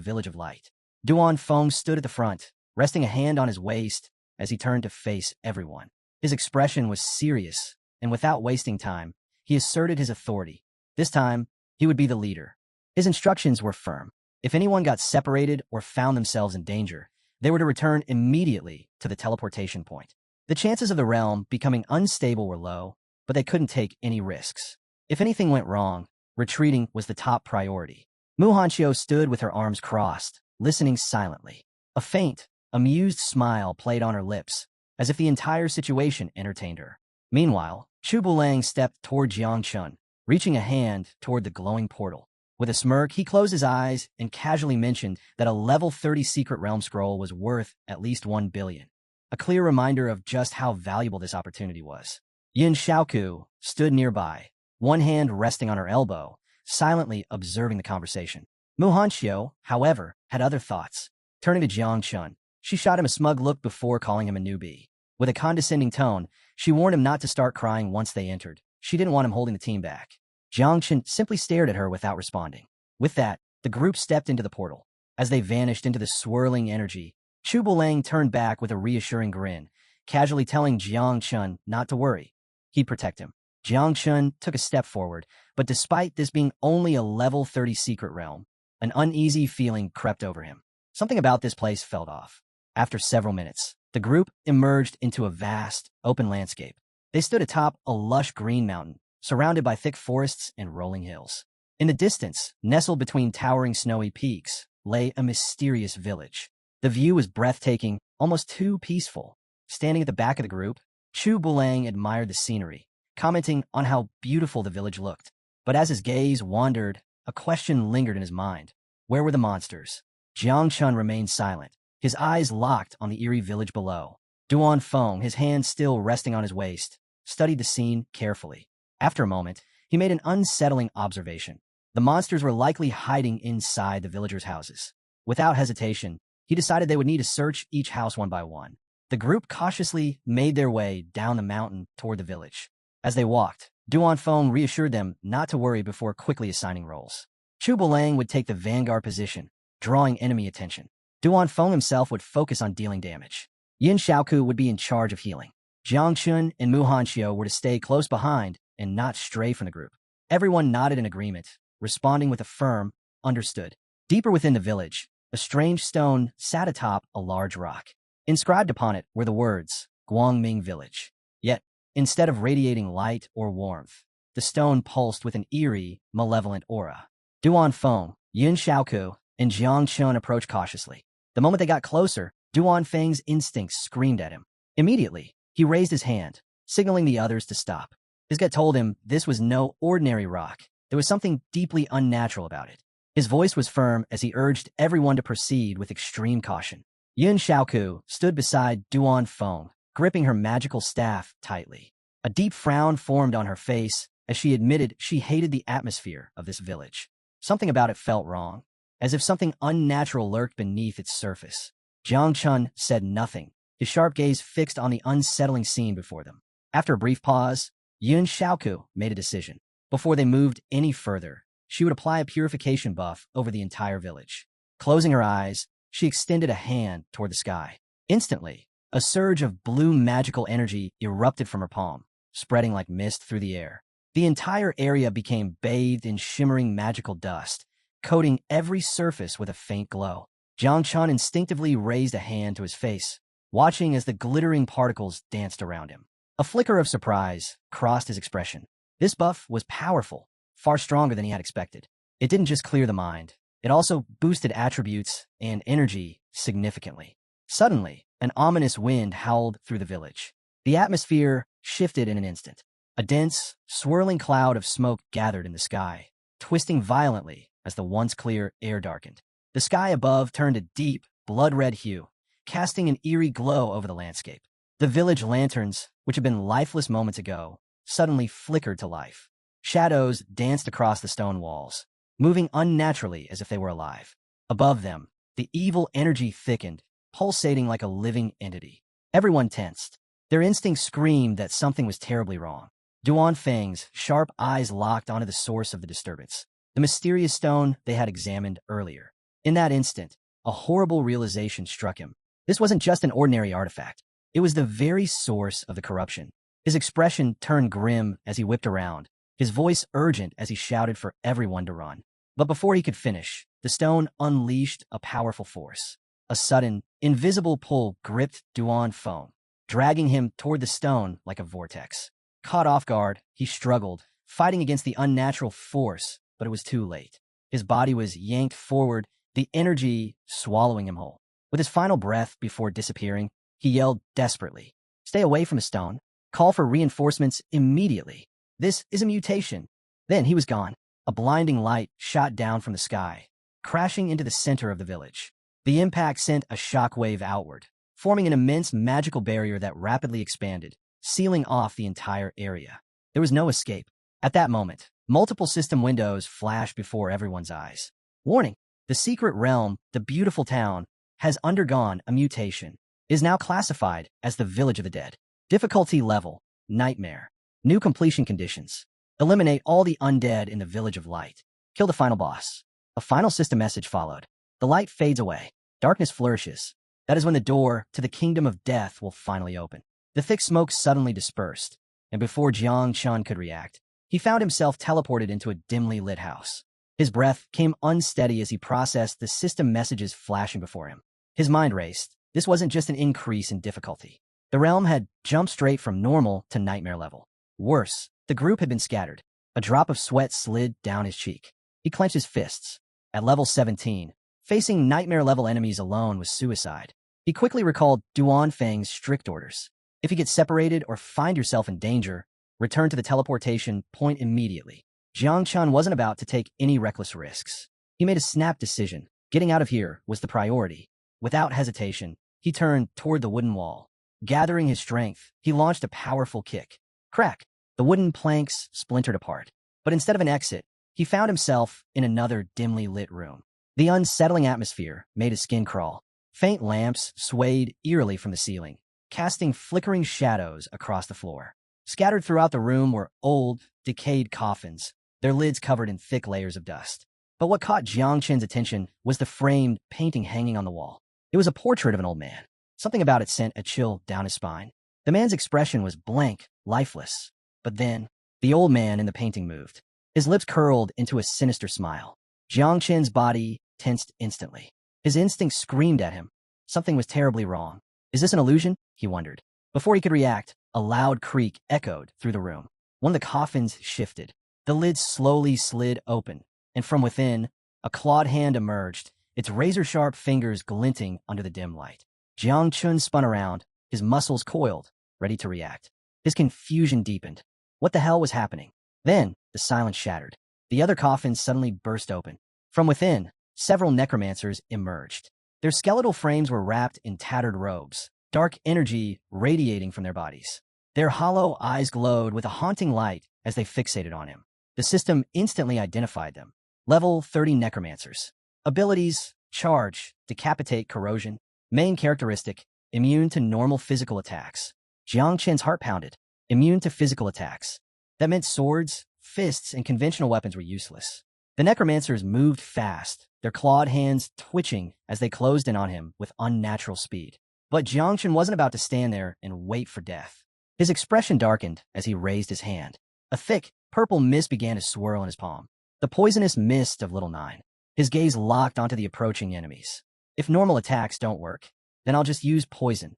Village of Light. Duan Feng stood at the front, resting a hand on his waist as he turned to face everyone. His expression was serious, and without wasting time, he asserted his authority. This time, he would be the leader. His instructions were firm. If anyone got separated or found themselves in danger, they were to return immediately to the teleportation point. The chances of the realm becoming unstable were low, but they couldn't take any risks. If anything went wrong, retreating was the top priority. Mu Hanxiu stood with her arms crossed, listening silently. A faint, amused smile played on her lips, as if the entire situation entertained her. Meanwhile, Chu Bulang stepped toward Jiang Chun, reaching a hand toward the glowing portal. With a smirk, he closed his eyes and casually mentioned that a level 30 secret realm scroll was worth at least 1 billion. A clear reminder of just how valuable this opportunity was. Yin Xiaoku stood nearby, one hand resting on her elbow, silently observing the conversation. Mu Hanxiu, however, had other thoughts. Turning to Jiang Chun, she shot him a smug look before calling him a newbie. With a condescending tone, she warned him not to start crying once they entered. She didn't want him holding the team back. Jiang Chun simply stared at her without responding. With that, the group stepped into the portal. As they vanished into the swirling energy, Chu Bulang turned back with a reassuring grin, casually telling Jiang Chun not to worry. He'd protect him. Jiang Chun took a step forward, but despite this being only a level 30 secret realm, an uneasy feeling crept over him. Something about this place felt off. After several minutes, the group emerged into a vast, open landscape. They stood atop a lush green mountain, surrounded by thick forests and rolling hills. In the distance, nestled between towering snowy peaks, lay a mysterious village. The view was breathtaking, almost too peaceful. Standing at the back of the group, Chu Bulang admired the scenery, commenting on how beautiful the village looked. But as his gaze wandered, a question lingered in his mind. Where were the monsters? Jiang Chun remained silent, his eyes locked on the eerie village below. Duan Feng, his hand still resting on his waist, studied the scene carefully. After a moment, he made an unsettling observation. The monsters were likely hiding inside the villagers' houses. Without hesitation, he decided they would need to search each house one by one. The group cautiously made their way down the mountain toward the village. As they walked, Duan Feng reassured them not to worry before quickly assigning roles. Chu Bulang would take the vanguard position, drawing enemy attention. Duan Feng himself would focus on dealing damage. Yin Xiaoku would be in charge of healing. Jiang Chun and Mu Hanxiu were to stay close behind and not stray from the group. Everyone nodded in agreement, responding with a firm, understood. Deeper within the village, a strange stone sat atop a large rock. Inscribed upon it were the words, Guangming Village. Yet, instead of radiating light or warmth, the stone pulsed with an eerie, malevolent aura. Duan Feng, Yin Xiaoku, and Jiang Chun approached cautiously. The moment they got closer, Duan Feng's instincts screamed at him. Immediately, he raised his hand, signaling the others to stop. His gut told him this was no ordinary rock. There was something deeply unnatural about it. His voice was firm as he urged everyone to proceed with extreme caution. Yin Xiaoku stood beside Duan Feng, gripping her magical staff tightly. A deep frown formed on her face as she admitted she hated the atmosphere of this village. Something about it felt wrong, as if something unnatural lurked beneath its surface. Jiang Chun said nothing, his sharp gaze fixed on the unsettling scene before them. After a brief pause, Yin Xiaoku made a decision. Before they moved any further, she would apply a purification buff over the entire village. Closing her eyes, she extended a hand toward the sky. Instantly, a surge of blue magical energy erupted from her palm, spreading like mist through the air. The entire area became bathed in shimmering magical dust, coating every surface with a faint glow. Jiang Chun instinctively raised a hand to his face, watching as the glittering particles danced around him. A flicker of surprise crossed his expression. This buff was powerful, far stronger than he had expected. It didn't just clear the mind, it also boosted attributes and energy significantly. Suddenly, an ominous wind howled through the village. The atmosphere shifted in an instant. A dense, swirling cloud of smoke gathered in the sky, twisting violently as the once clear air darkened. The sky above turned a deep, blood-red hue, casting an eerie glow over the landscape. The village lanterns, which had been lifeless moments ago, suddenly flickered to life. Shadows danced across the stone walls, moving unnaturally as if they were alive. Above them, the evil energy thickened, pulsating like a living entity. Everyone tensed. Their instincts screamed that something was terribly wrong. Duan Feng's sharp eyes locked onto the source of the disturbance, the mysterious stone they had examined earlier. In that instant, a horrible realization struck him. This wasn't just an ordinary artifact. It was the very source of the corruption. His expression turned grim as he whipped around, his voice urgent as he shouted for everyone to run. But before he could finish, the stone unleashed a powerful force. A sudden, invisible pull gripped Duan Feng, dragging him toward the stone like a vortex. Caught off guard, he struggled, fighting against the unnatural force, but it was too late. His body was yanked forward, the energy swallowing him whole. With his final breath before disappearing, he yelled desperately, "Stay away from the stone. Call for reinforcements immediately. This is a mutation." Then he was gone. A blinding light shot down from the sky, crashing into the center of the village. The impact sent a shockwave outward, forming an immense magical barrier that rapidly expanded, sealing off the entire area. There was no escape. At that moment, multiple system windows flashed before everyone's eyes. Warning! The secret realm, the beautiful town, has undergone a mutation. It is now classified as the Village of the Dead. Difficulty level, Nightmare. New completion conditions. Eliminate all the undead in the Village of Light. Kill the final boss. A final system message followed. The light fades away. Darkness flourishes. That is when the door to the kingdom of death will finally open. The thick smoke suddenly dispersed, and before Jiang Chun could react, he found himself teleported into a dimly lit house. His breath came unsteady as he processed the system messages flashing before him. His mind raced. This wasn't just an increase in difficulty. The realm had jumped straight from normal to nightmare level. Worse, the group had been scattered. A drop of sweat slid down his cheek. He clenched his fists. At level 17, facing nightmare-level enemies alone was suicide. He quickly recalled Duan Feng's strict orders. If you get separated or find yourself in danger, return to the teleportation point immediately. Jiang Chun wasn't about to take any reckless risks. He made a snap decision. Getting out of here was the priority. Without hesitation, he turned toward the wooden wall. Gathering his strength, he launched a powerful kick. Crack! The wooden planks splintered apart. But instead of an exit, he found himself in another dimly lit room. The unsettling atmosphere made his skin crawl. Faint lamps swayed eerily from the ceiling, casting flickering shadows across the floor. Scattered throughout the room were old, decayed coffins, their lids covered in thick layers of dust. But what caught Jiang Chen's attention was the framed painting hanging on the wall. It was a portrait of an old man, Something about it sent a chill down his spine. The man's expression was blank, lifeless. But then, the old man in the painting moved. His lips curled into a sinister smile. Jiang Chen's body tensed instantly. His instinct screamed at him. Something was terribly wrong. Is this an illusion? He wondered. Before he could react, a loud creak echoed through the room. One of the coffins shifted. The lid slowly slid open, and from within, a clawed hand emerged, its razor-sharp fingers glinting under the dim light. Jiang Chun spun around, his muscles coiled, ready to react. His confusion deepened. What the hell was happening? Then, the silence shattered. The other coffins suddenly burst open. From within, several necromancers emerged. Their skeletal frames were wrapped in tattered robes, dark energy radiating from their bodies. Their hollow eyes glowed with a haunting light as they fixated on him. The system instantly identified them. Level 30 necromancers. Abilities: charge, decapitate, corrosion. Main characteristic: immune to normal physical attacks. Jiang Chen's heart pounded. Immune to physical attacks. That meant swords, fists, and conventional weapons were useless. The necromancers moved fast, their clawed hands twitching as they closed in on him with unnatural speed. But Jiang Chen wasn't about to stand there and wait for death. His expression darkened as he raised his hand. A thick, purple mist began to swirl in his palm. The poisonous mist of Little Nine. His gaze locked onto the approaching enemies. If normal attacks don't work, then I'll just use poison.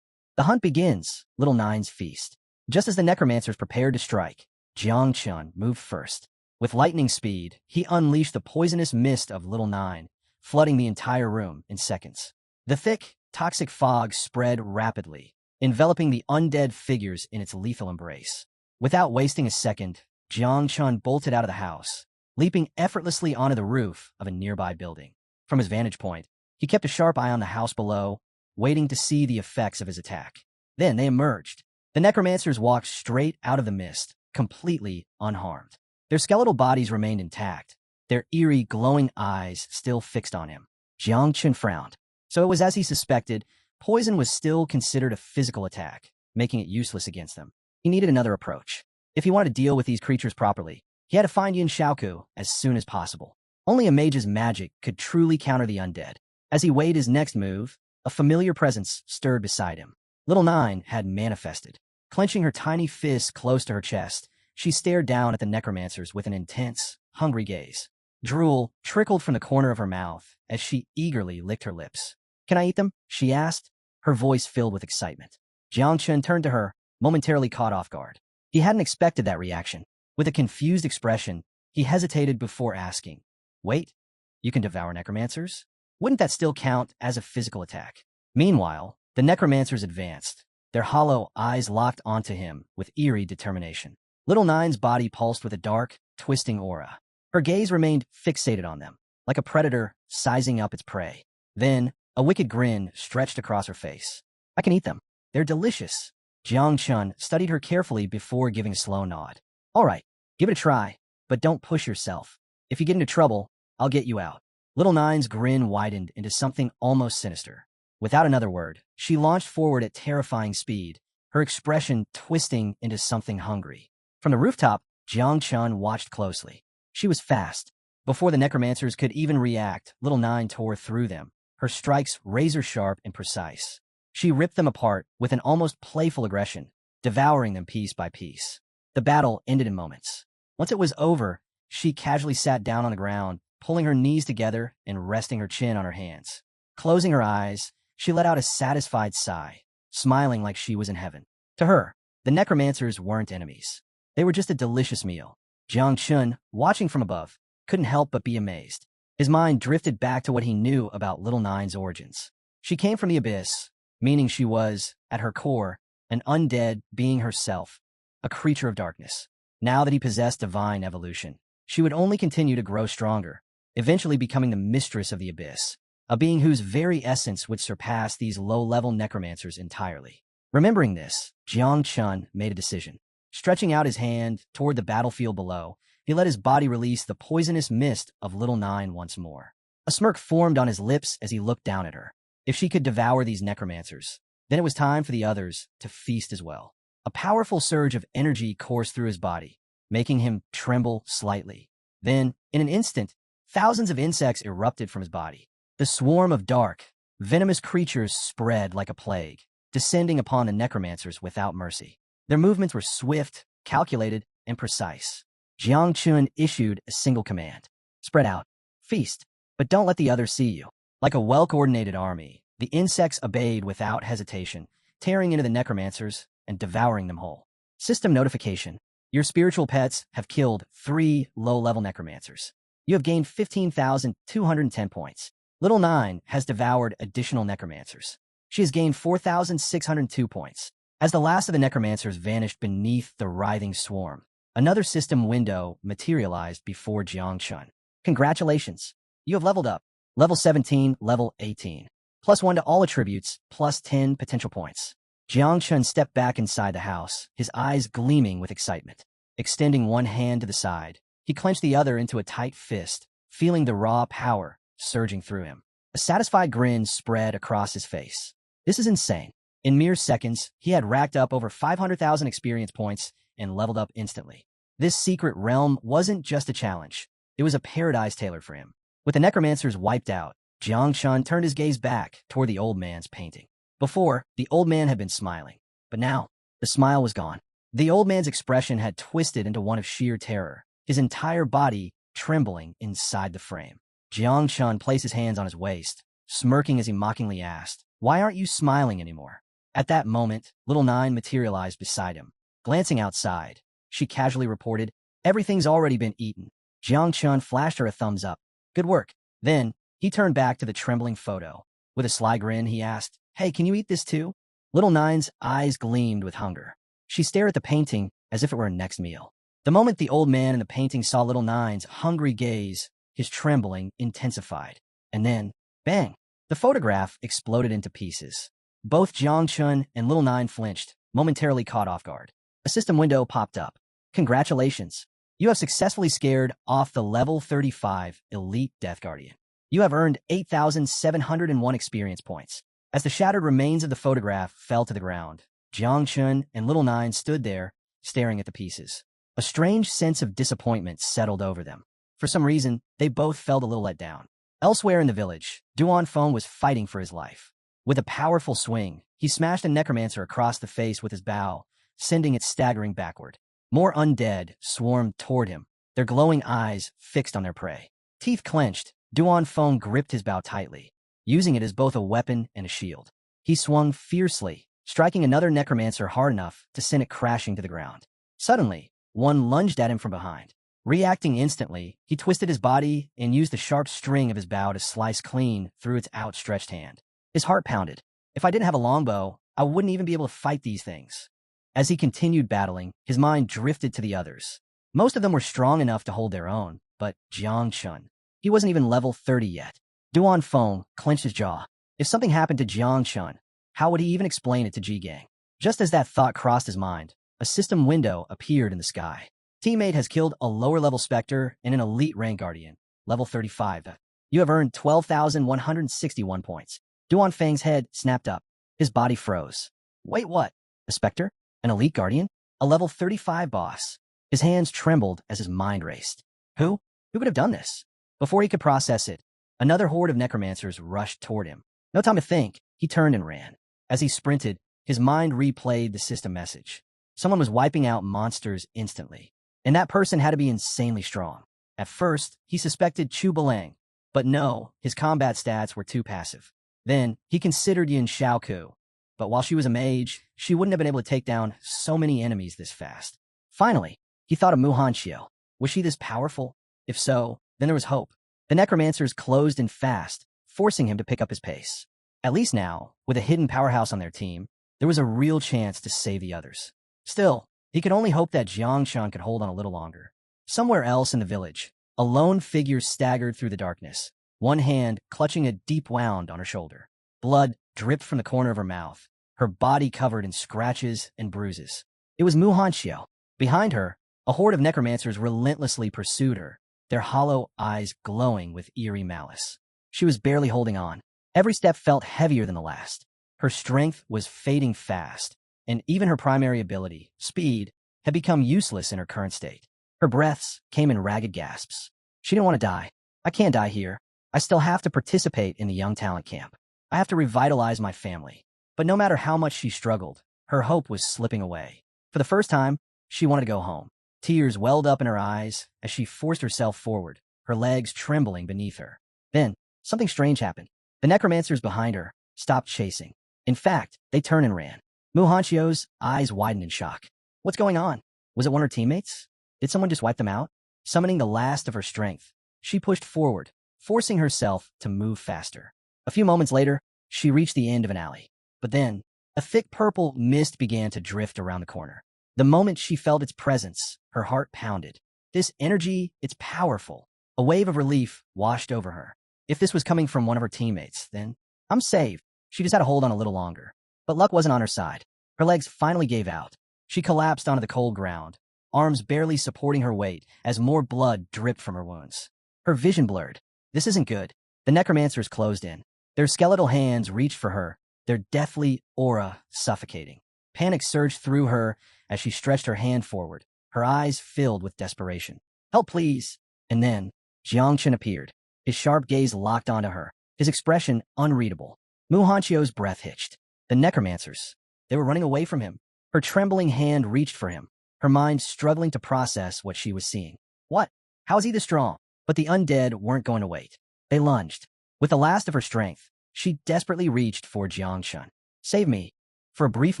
The hunt begins, Little Nine's feast. Just as the necromancers prepared to strike, Jiang Chun moved first. With lightning speed, he unleashed the poisonous mist of Little Nine, flooding the entire room in seconds. The thick, toxic fog spread rapidly, enveloping the undead figures in its lethal embrace. Without wasting a second, Jiang Chun bolted out of the house, leaping effortlessly onto the roof of a nearby building. From his vantage point, he kept a sharp eye on the house below, waiting to see the effects of his attack. Then they emerged. The necromancers walked straight out of the mist, completely unharmed. Their skeletal bodies remained intact, their eerie, glowing eyes still fixed on him. Jiang Chun frowned. So it was as he suspected, poison was still considered a physical attack, making it useless against them. He needed another approach. If he wanted to deal with these creatures properly, he had to find Yin Shaoku as soon as possible. Only a mage's magic could truly counter the undead. As he weighed his next move, a familiar presence stirred beside him. Little Nine had manifested. Clenching her tiny fist close to her chest, she stared down at the necromancers with an intense, hungry gaze. Drool trickled from the corner of her mouth as she eagerly licked her lips. "Can I eat them?" she asked, her voice filled with excitement. Jiang Chun turned to her, momentarily caught off guard. He hadn't expected that reaction. With a confused expression, he hesitated before asking, "Wait, you can devour necromancers? Wouldn't that still count as a physical attack?" Meanwhile, the necromancers advanced, their hollow eyes locked onto him with eerie determination. Little Nine's body pulsed with a dark, twisting aura. Her gaze remained fixated on them, like a predator sizing up its prey. Then, a wicked grin stretched across her face. "I can eat them. They're delicious." Jiang Chun studied her carefully before giving a slow nod. "All right, give it a try, but don't push yourself. If you get into trouble, I'll get you out." Little Nine's grin widened into something almost sinister. Without another word, she launched forward at terrifying speed, her expression twisting into something hungry. From the rooftop, Jiang Chun watched closely. She was fast. Before the necromancers could even react, Little Nine tore through them, her strikes razor-sharp and precise. She ripped them apart with an almost playful aggression, devouring them piece by piece. The battle ended in moments. Once it was over, she casually sat down on the ground, pulling her knees together and resting her chin on her hands. Closing her eyes, she let out a satisfied sigh, smiling like she was in heaven. To her, the necromancers weren't enemies. They were just a delicious meal. Jiang Chun, watching from above, couldn't help but be amazed. His mind drifted back to what he knew about Little Nine's origins. She came from the abyss, meaning she was, at her core, an undead being herself, a creature of darkness. Now that he possessed divine evolution, she would only continue to grow stronger, eventually becoming the mistress of the abyss, a being whose very essence would surpass these low-level necromancers entirely. Remembering this, Jiang Chun made a decision. Stretching out his hand toward the battlefield below, he let his body release the poisonous mist of Little Nine once more. A smirk formed on his lips as he looked down at her. If she could devour these necromancers, then it was time for the others to feast as well. A powerful surge of energy coursed through his body, making him tremble slightly. Then, in an instant, thousands of insects erupted from his body. The swarm of dark, Venomous creatures spread like a plague, descending upon the necromancers without mercy. Their movements were swift, calculated, and precise. Jiang Chun issued a single command. Spread out. Feast. But don't let the others see you. Like a well-coordinated army, the insects obeyed without hesitation, tearing into the necromancers and devouring them whole. System notification. Your spiritual pets have killed 3 low-level necromancers. You have gained 15,210 points. Little Nine has devoured additional necromancers. She has gained 4,602 points. As the last of the necromancers vanished beneath the writhing swarm, another system window materialized before Jiang Chun. Congratulations. You have leveled up. Level 17, level 18. +1 to all attributes, +10 potential points. Jiang Chun stepped back inside the house, his eyes gleaming with excitement. Extending one hand to the side, he clenched the other into a tight fist, feeling the raw power surging through him. A satisfied grin spread across his face. This is insane. In mere seconds, he had racked up over 500,000 experience points and leveled up instantly. This secret realm wasn't just a challenge. It was a paradise tailored for him. With the necromancers wiped out, Jiang Chun turned his gaze back toward the old man's painting. Before, the old man had been smiling, but now, the smile was gone. The old man's expression had twisted into one of sheer terror, his entire body trembling inside the frame. Jiang Chun placed his hands on his waist, smirking as he mockingly asked, "Why aren't you smiling anymore?" At that moment, Little Nine materialized beside him. Glancing outside, she casually reported, "Everything's already been eaten." Jiang Chun flashed her a thumbs up. "Good work." Then, he turned back to the trembling photo. With a sly grin, he asked, "Hey, can you eat this too?" Little Nine's eyes gleamed with hunger. She stared at the painting as if it were her next meal. The moment the old man in the painting saw Little Nine's hungry gaze, his trembling intensified. And then, bang! The photograph exploded into pieces. Both Jiang Chun and Little Nine flinched, momentarily caught off guard. A system window popped up. "Congratulations. You have successfully scared off the level 35 Elite Death Guardian. You have earned 8,701 experience points." As the shattered remains of the photograph fell to the ground, Jiang Chun and Little Nine stood there, staring at the pieces. A strange sense of disappointment settled over them. For some reason, they both felt a little let down. Elsewhere in the village, Duan Feng was fighting for his life. With a powerful swing, he smashed a necromancer across the face with his bow, sending it staggering backward. More undead swarmed toward him, their glowing eyes fixed on their prey. Teeth clenched, Duan Feng gripped his bow tightly, using it as both a weapon and a shield. He swung fiercely, striking another necromancer hard enough to send it crashing to the ground. Suddenly, one lunged at him from behind. Reacting instantly, he twisted his body and used the sharp string of his bow to slice clean through its outstretched hand. His heart pounded. If I didn't have a longbow, I wouldn't even be able to fight these things. As he continued battling, his mind drifted to the others. Most of them were strong enough to hold their own, but Jiang Chun, he wasn't even level 30 yet. Duan Feng clenched his jaw. If something happened to Jiang Chun, how would he even explain it to Ji-Gang? Just as that thought crossed his mind, a system window appeared in the sky. Teammate has killed a lower-level Spectre and an elite rank Guardian, level 35. You have earned 12,161 points. Duan Feng's head snapped up. His body froze. Wait, what? A Spectre? An elite Guardian? A level 35 boss? His hands trembled as his mind raced. Who? Who could have done this? Before he could process it, another horde of necromancers rushed toward him. No time to think, he turned and ran. As he sprinted, his mind replayed the system message. Someone was wiping out monsters instantly. And that person had to be insanely strong. At first, he suspected Chu Balang, but no, his combat stats were too passive. Then, he considered Yin Xiaoku, but while she was a mage, she wouldn't have been able to take down so many enemies this fast. Finally, he thought of Muhan Xiao. Was she this powerful? If so, then there was hope. The necromancers closed in fast, forcing him to pick up his pace. At least now, with a hidden powerhouse on their team, there was a real chance to save the others. Still, he could only hope that Jiang Chun could hold on a little longer. Somewhere else in the village, a lone figure staggered through the darkness, one hand clutching a deep wound on her shoulder. Blood dripped from the corner of her mouth, her body covered in scratches and bruises. It was Muhan Xiao. Behind her, a horde of necromancers relentlessly pursued her, their hollow eyes glowing with eerie malice. She was barely holding on. Every step felt heavier than the last. Her strength was fading fast, and even her primary ability, speed, had become useless in her current state. Her breaths came in ragged gasps. She didn't want to die. I can't die here. I still have to participate in the young talent camp. I have to revitalize my family. But no matter how much she struggled, her hope was slipping away. For the first time, she wanted to go home. Tears welled up in her eyes as she forced herself forward, her legs trembling beneath her. Then, something strange happened. The necromancers behind her stopped chasing. In fact, they turned and ran. Mu Hanchio's eyes widened in shock. What's going on? Was it one of her teammates? Did someone just wipe them out? Summoning the last of her strength, she pushed forward, forcing herself to move faster. A few moments later, she reached the end of an alley. But then, a thick purple mist began to drift around the corner. The moment she felt its presence, her heart pounded. This energy, it's powerful. A wave of relief washed over her. If this was coming from one of her teammates, then I'm saved. She just had to hold on a little longer. But luck wasn't on her side. Her legs finally gave out. She collapsed onto the cold ground, arms barely supporting her weight as more blood dripped from her wounds. Her vision blurred. This isn't good. The necromancers closed in. Their skeletal hands reached for her, their deathly aura suffocating. Panic surged through her as she stretched her hand forward, her eyes filled with desperation. Help, please. And then, Jiangchen appeared, his sharp gaze locked onto her, his expression unreadable. Mu Hanchio's breath hitched. The necromancers. They were running away from him. Her trembling hand reached for him, her mind struggling to process what she was seeing. What? How is he this strong? But the undead weren't going to wait. They lunged. With the last of her strength, she desperately reached for Jiangchen. Save me. For a brief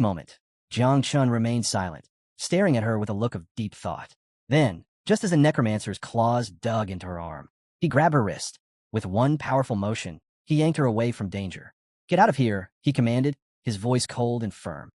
moment, Jiangchen remained silent, staring at her with a look of deep thought. Then, just as the necromancer's claws dug into her arm, he grabbed her wrist. With one powerful motion, he yanked her away from danger. Get out of here, he commanded, his voice cold and firm.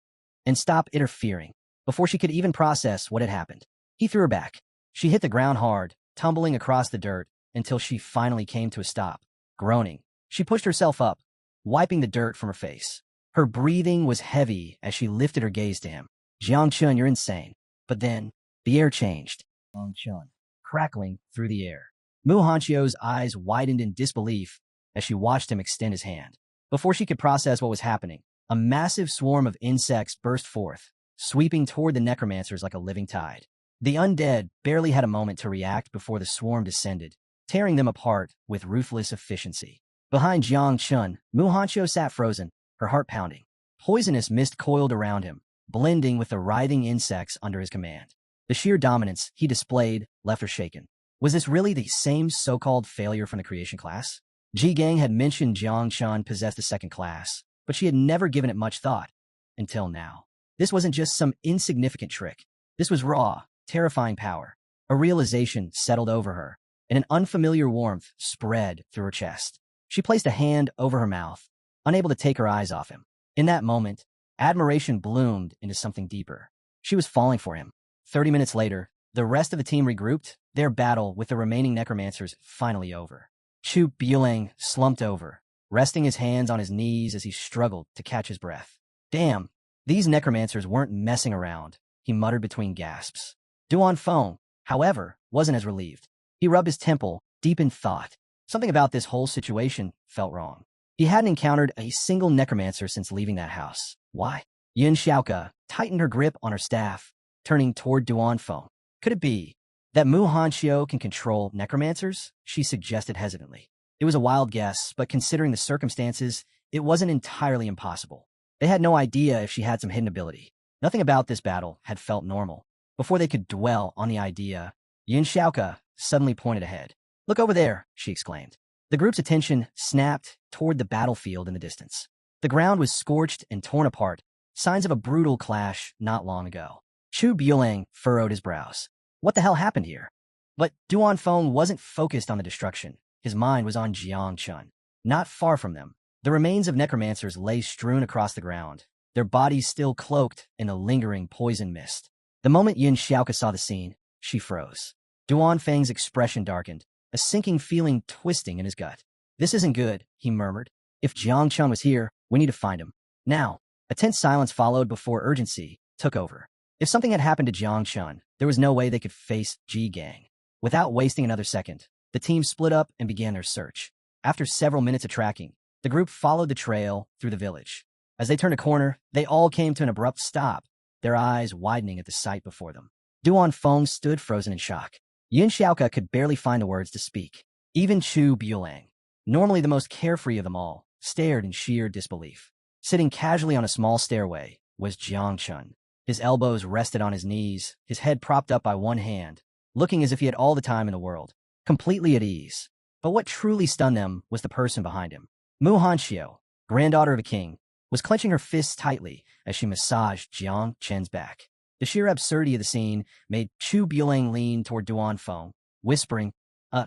And stop interfering. Before she could even process what had happened, he threw her back. She hit the ground hard, tumbling across the dirt until she finally came to a stop. Groaning, she pushed herself up, wiping the dirt from her face. Her breathing was heavy as she lifted her gaze to him. Jiangchen, you're insane. But then, the air changed. Jiangchen, crackling through the air. Mu Hanchio's eyes widened in disbelief as she watched him extend his hand. Before she could process what was happening, a massive swarm of insects burst forth, sweeping toward the necromancers like a living tide. The undead barely had a moment to react before the swarm descended, tearing them apart with ruthless efficiency. Behind Jiangchen, Mu Hanchio sat frozen, her heart pounding. Poisonous mist coiled around him, blending with the writhing insects under his command. The sheer dominance he displayed left her shaken. Was this really the same so-called failure from the creation class? Ji Gang had mentioned Jiangchen possessed the second class, but she had never given it much thought. Until now. This wasn't just some insignificant trick. This was raw, terrifying power. A realization settled over her, and an unfamiliar warmth spread through her chest. She placed a hand over her mouth, unable to take her eyes off him. In that moment, admiration bloomed into something deeper. She was falling for him. 30 minutes later, the rest of the team regrouped, their battle with the remaining necromancers finally over. Chu Buelang slumped over, resting his hands on his knees as he struggled to catch his breath. Damn, these necromancers weren't messing around, he muttered between gasps. Duan Feng, however, wasn't as relieved. He rubbed his temple, deep in thought. Something about this whole situation felt wrong. He hadn't encountered a single necromancer since leaving that house. Why? Yin Xiaoke tightened her grip on her staff, turning toward Duan Feng. Could it be that Mu Hanchio can control necromancers? She suggested hesitantly. It was a wild guess, but considering the circumstances, it wasn't entirely impossible. They had no idea if she had some hidden ability. Nothing about this battle had felt normal. Before they could dwell on the idea, Yin Xiaoke suddenly pointed ahead. Look over there, she exclaimed. The group's attention snapped toward the battlefield in the distance. The ground was scorched and torn apart, signs of a brutal clash not long ago. Chu Buelang furrowed his brows. What the hell happened here? But Duan Feng wasn't focused on the destruction. His mind was on Jiangchen. Not far from them, the remains of necromancers lay strewn across the ground, their bodies still cloaked in a lingering poison mist. The moment Yin Xiaoke saw the scene, she froze. Duan Feng's expression darkened, a sinking feeling twisting in his gut. This isn't good, he murmured. If Jiangchen was here, we need to find him. Now, a tense silence followed before urgency took over. If something had happened to Jiangchen, there was no way they could face Ji Gang. Without wasting another second, the team split up and began their search. After several minutes of tracking, the group followed the trail through the village. As they turned a corner, they all came to an abrupt stop, their eyes widening at the sight before them. Duan Feng stood frozen in shock. Yin Xiaoke could barely find the words to speak. Even Chu Buelang, normally the most carefree of them all, stared in sheer disbelief. Sitting casually on a small stairway was Jiang Chun. His elbows rested on his knees, his head propped up by one hand, looking as if he had all the time in the world, completely at ease. But what truly stunned them was the person behind him. Mu Hanxiu, granddaughter of a king, was clenching her fists tightly as she massaged Jiang Chen's back. The sheer absurdity of the scene made Chu Buelang lean toward Duan Feng, whispering,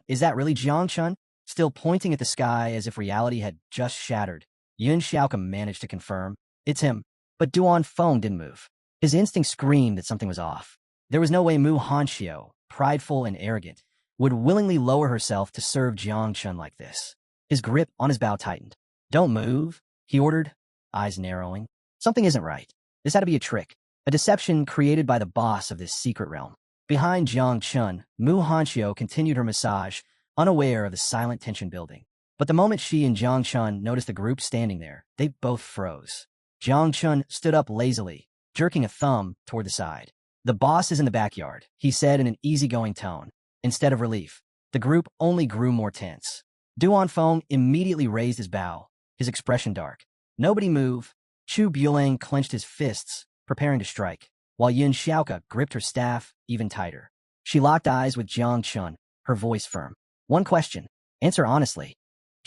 is that really Jiang Chen? Still pointing at the sky as if reality had just shattered. Yun Xiaoka managed to confirm, it's him. But Duan Feng didn't move. His instinct screamed that something was off. There was no way Mu Hanxiu, prideful and arrogant, would willingly lower herself to serve Jiang Chen like this. His grip on his bow tightened. Don't move, he ordered, eyes narrowing. Something isn't right. This had to be a trick, a deception created by the boss of this secret realm. Behind Jiang Chen, Mu Hanxiu continued her massage, unaware of the silent tension building. But the moment she and Jiang Chen noticed the group standing there, they both froze. Jiang Chen stood up lazily, jerking a thumb toward the side. The boss is in the backyard, he said in an easygoing tone. Instead of relief, the group only grew more tense. Duan Feng immediately raised his bow, his expression dark. Nobody move. Chu Buelang clenched his fists, preparing to strike, while Yun Xiaoka gripped her staff even tighter. She locked eyes with Jiang Chun, her voice firm. One question. Answer honestly.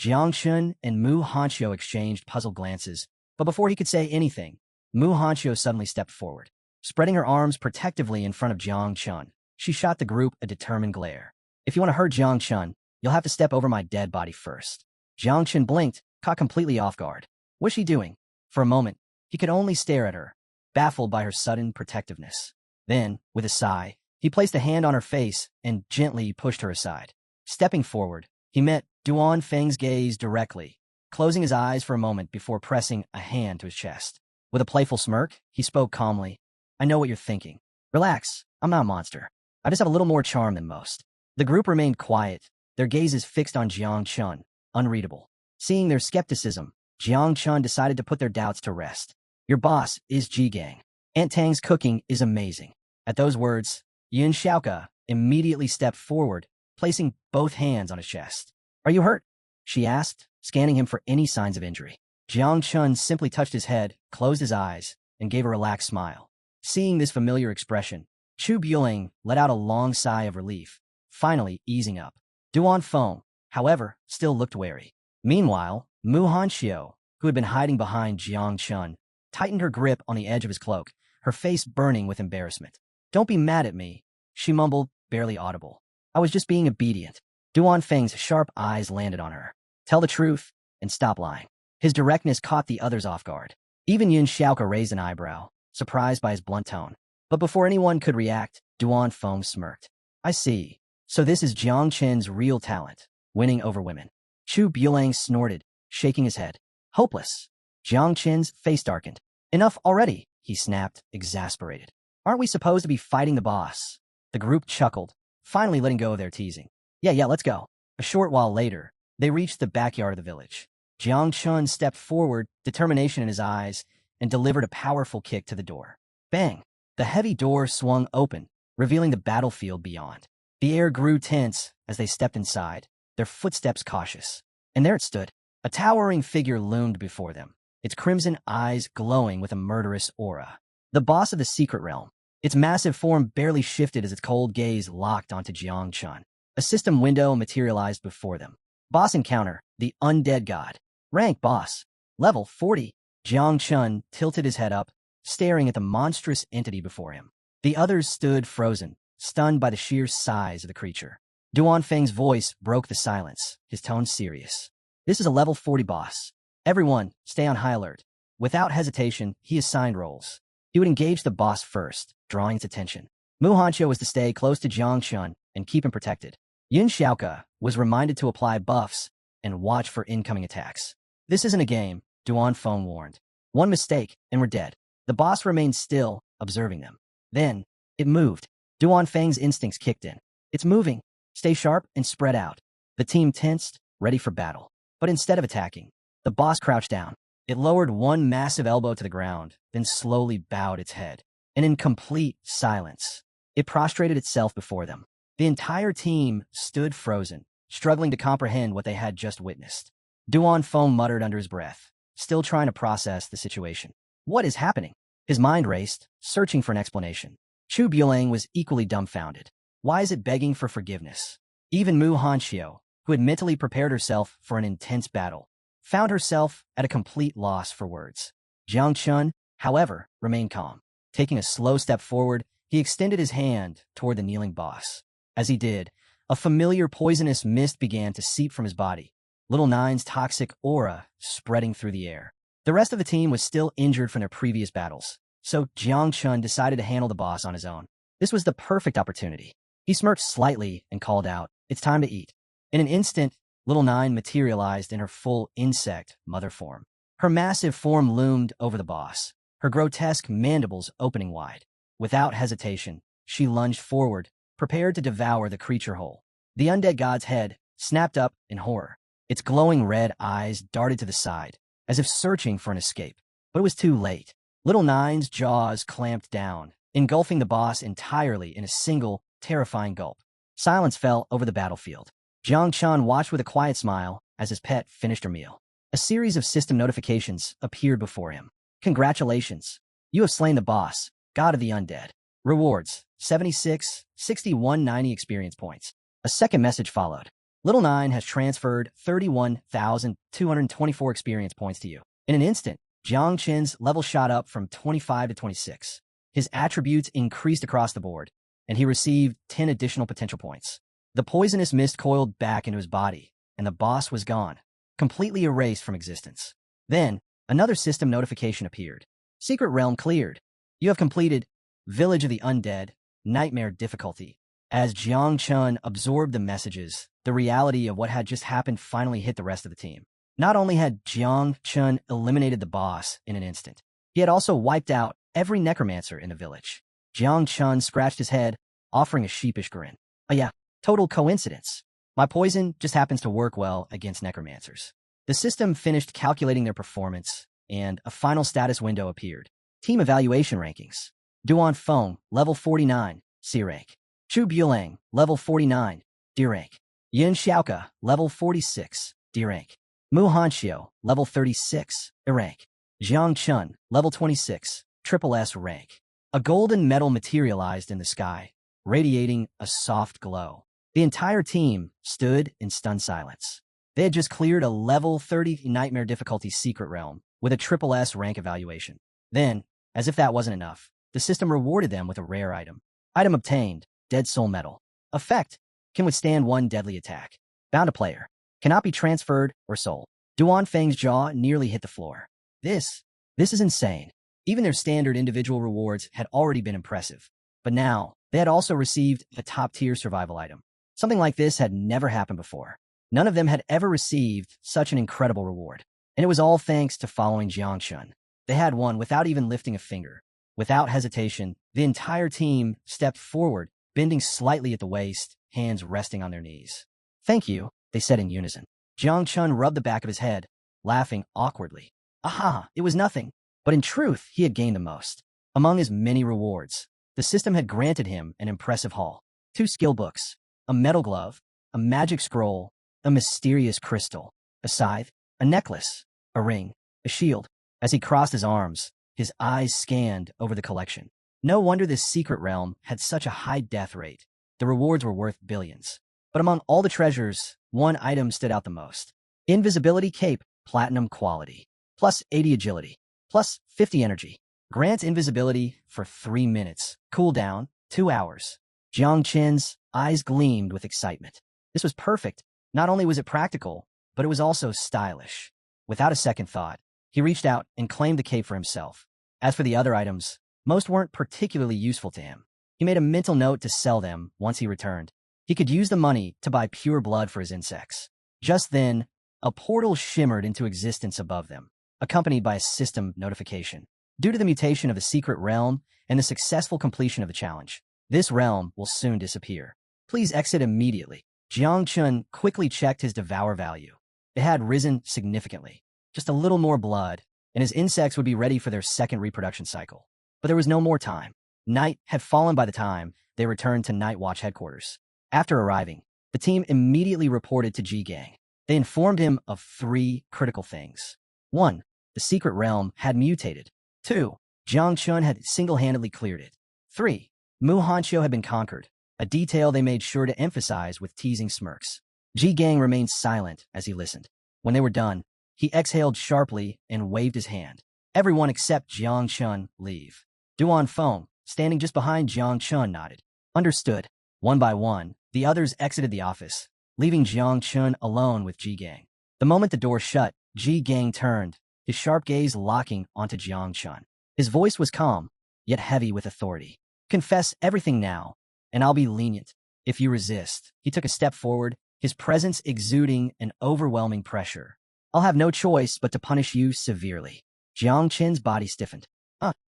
Jiang Chun and Mu Hanxiu exchanged puzzled glances, but before he could say anything, Mu Hanxiu suddenly stepped forward. Spreading her arms protectively in front of Jiang Chun, she shot the group a determined glare. If you want to hurt Jiang Chun, you'll have to step over my dead body first. Jiang Chun blinked, caught completely off guard. What's she doing? For a moment, he could only stare at her, baffled by her sudden protectiveness. Then, with a sigh, he placed a hand on her face and gently pushed her aside. Stepping forward, he met Duan Feng's gaze directly, closing his eyes for a moment before pressing a hand to his chest. With a playful smirk, he spoke calmly. I know what you're thinking. Relax, I'm not a monster. I just have a little more charm than most. The group remained quiet, their gazes fixed on Jiang Chun, unreadable. Seeing their skepticism, Jiang Chun decided to put their doubts to rest. Your boss is Ji-Gang. Aunt Tang's cooking is amazing. At those words, Yun Xiaoka immediately stepped forward, placing both hands on his chest. Are you hurt? She asked, scanning him for any signs of injury. Jiang Chun simply touched his head, closed his eyes, and gave a relaxed smile. Seeing this familiar expression, Chu Buelang let out a long sigh of relief, finally easing up. Duan Feng, however, still looked wary. Meanwhile, Mu Hanxiu, who had been hiding behind Jiang Chun, tightened her grip on the edge of his cloak, her face burning with embarrassment. Don't be mad at me, she mumbled, barely audible. I was just being obedient. Duan Feng's sharp eyes landed on her. Tell the truth and stop lying. His directness caught the others off guard. Even Yun Xiaoka raised an eyebrow, surprised by his blunt tone. But before anyone could react, Duan Feng smirked. I see. So this is Jiang Chen's real talent, winning over women. Chu Buelang snorted, shaking his head. Hopeless. Jiang Chen's face darkened. Enough already, he snapped, exasperated. Aren't we supposed to be fighting the boss? The group chuckled, finally letting go of their teasing. Yeah, let's go. A short while later, they reached the backyard of the village. Jiang Chun stepped forward, determination in his eyes, and delivered a powerful kick to the door. Bang! The heavy door swung open, revealing the battlefield beyond. The air grew tense as they stepped inside, their footsteps cautious. And there it stood. A towering figure loomed before them, its crimson eyes glowing with a murderous aura. The boss of the secret realm. Its massive form barely shifted as its cold gaze locked onto Jiang Chun. A system window materialized before them. Boss encounter, the undead god. Rank boss. Level 40. Jiang Chun tilted his head up, staring at the monstrous entity before him. The others stood frozen, stunned by the sheer size of the creature. Duan Feng's voice broke the silence, his tone serious. This is a level 40 boss. Everyone, stay on high alert. Without hesitation, he assigned roles. He would engage the boss first, drawing its attention. Mu Hanxiu was to stay close to Jiang Chun and keep him protected. Yun Xiaoka was reminded to apply buffs and watch for incoming attacks. This isn't a game, Duan Feng warned. One mistake, and we're dead. The boss remained still, observing them. Then, it moved. Duan Feng's instincts kicked in. It's moving. Stay sharp and spread out. The team tensed, ready for battle. But instead of attacking, the boss crouched down. It lowered one massive elbow to the ground, then slowly bowed its head. And in complete silence, it prostrated itself before them. The entire team stood frozen, struggling to comprehend what they had just witnessed. Duan Feng muttered under his breath, still trying to process the situation. What is happening? His mind raced, searching for an explanation. Chu Buelang was equally dumbfounded. Why is it begging for forgiveness? Even Mu Hanxiu, who had mentally prepared herself for an intense battle, found herself at a complete loss for words. Jiang Chun, however, remained calm. Taking a slow step forward, he extended his hand toward the kneeling boss. As he did, a familiar poisonous mist began to seep from his body, Little Nine's toxic aura spreading through the air. The rest of the team was still injured from their previous battles, so Jiang Chun decided to handle the boss on his own. This was the perfect opportunity. He smirked slightly and called out, "It's time to eat." In an instant, Little Nine materialized in her full insect mother form. Her massive form loomed over the boss, her grotesque mandibles opening wide. Without hesitation, she lunged forward, prepared to devour the creature whole. The undead god's head snapped up in horror. Its glowing red eyes darted to the side, as if searching for an escape. But it was too late. Little Nine's jaws clamped down, engulfing the boss entirely in a single, terrifying gulp. Silence fell over the battlefield. Jiang Chun watched with a quiet smile as his pet finished her meal. A series of system notifications appeared before him. Congratulations. You have slain the boss, god of the undead. Rewards, 76, 61, 90 experience points. A second message followed. Little Nine has transferred 31,224 experience points to you. In an instant, Jiang Chen's level shot up from 25 to 26. His attributes increased across the board, and he received 10 additional potential points. The poisonous mist coiled back into his body, and the boss was gone, completely erased from existence. Then, another system notification appeared. Secret Realm cleared. You have completed Village of the Undead, Nightmare difficulty. As Jiang Chun absorbed the messages, the reality of what had just happened finally hit the rest of the team. Not only had Jiang Chun eliminated the boss in an instant, he had also wiped out every necromancer in the village. Jiang Chun scratched his head, offering a sheepish grin. Oh yeah, total coincidence. My poison just happens to work well against necromancers. The system finished calculating their performance, and a final status window appeared. Team evaluation rankings. Duan Feng, level 49, C rank. Chu Buelang, level 49, D rank. Yin Xiaoke, level 46, D rank. Mu Hanxiu, level 36, E rank. Jiang Chun, level 26, triple S rank. A golden metal materialized in the sky, radiating a soft glow. The entire team stood in stunned silence. They had just cleared a level 30 Nightmare difficulty secret realm with a triple S rank evaluation. Then, as if that wasn't enough, the system rewarded them with a rare item. Item obtained, Dead Soul Metal. Effect, can withstand one deadly attack. Bound to player. Cannot be transferred or sold. Duan Feng's jaw nearly hit the floor. This is insane. Even their standard individual rewards had already been impressive. But now, they had also received a top-tier survival item. Something like this had never happened before. None of them had ever received such an incredible reward. And it was all thanks to following Jiang Chun. They had won without even lifting a finger. Without hesitation, the entire team stepped forward, bending slightly at the waist, hands resting on their knees. Thank you, they said in unison. Jiang Chun rubbed the back of his head, laughing awkwardly. Aha, it was nothing. But in truth, he had gained the most. Among his many rewards, the system had granted him an impressive haul. 2 skill books, a metal glove, a magic scroll, a mysterious crystal, a scythe, a necklace, a ring, a shield. As he crossed his arms, his eyes scanned over the collection. No wonder this secret realm had such a high death rate. The rewards were worth billions. But among all the treasures, one item stood out the most. Invisibility Cape, Platinum Quality. Plus 80 Agility. Plus 50 Energy. Grants invisibility for 3 minutes. Cooldown, 2 hours. Jiang Chen's eyes gleamed with excitement. This was perfect. Not only was it practical, but it was also stylish. Without a second thought, he reached out and claimed the cape for himself. As for the other items, most weren't particularly useful to him. He made a mental note to sell them once he returned. He could use the money to buy pure blood for his insects. Just then, a portal shimmered into existence above them, accompanied by a system notification. Due to the mutation of the secret realm and the successful completion of the challenge, this realm will soon disappear. Please exit immediately. Jiang Chun quickly checked his devour value. It had risen significantly. Just a little more blood, and his insects would be ready for their second reproduction cycle. But there was no more time. Night had fallen by the time they returned to Night Watch headquarters. After arriving, the team immediately reported to G Gang. They informed him of 3 critical things. 1. The secret realm had mutated. 2. Jiang Chun had single-handedly cleared it. 3. Mu Hanqiu had been conquered, a detail they made sure to emphasize with teasing smirks. Ji Gang remained silent as he listened. When they were done, he exhaled sharply and waved his hand. Everyone except Jiang Chun leave. Duan Feng, standing just behind Jiang Chun, nodded. Understood. One by one, the others exited the office, leaving Jiang Chun alone with Ji Gang. The moment the door shut, Ji Gang turned, his sharp gaze locking onto Jiang Chun. His voice was calm, yet heavy with authority. Confess everything now, and I'll be lenient. If you resist, he took a step forward, his presence exuding an overwhelming pressure. I'll have no choice but to punish you severely. Jiang Chen's body stiffened.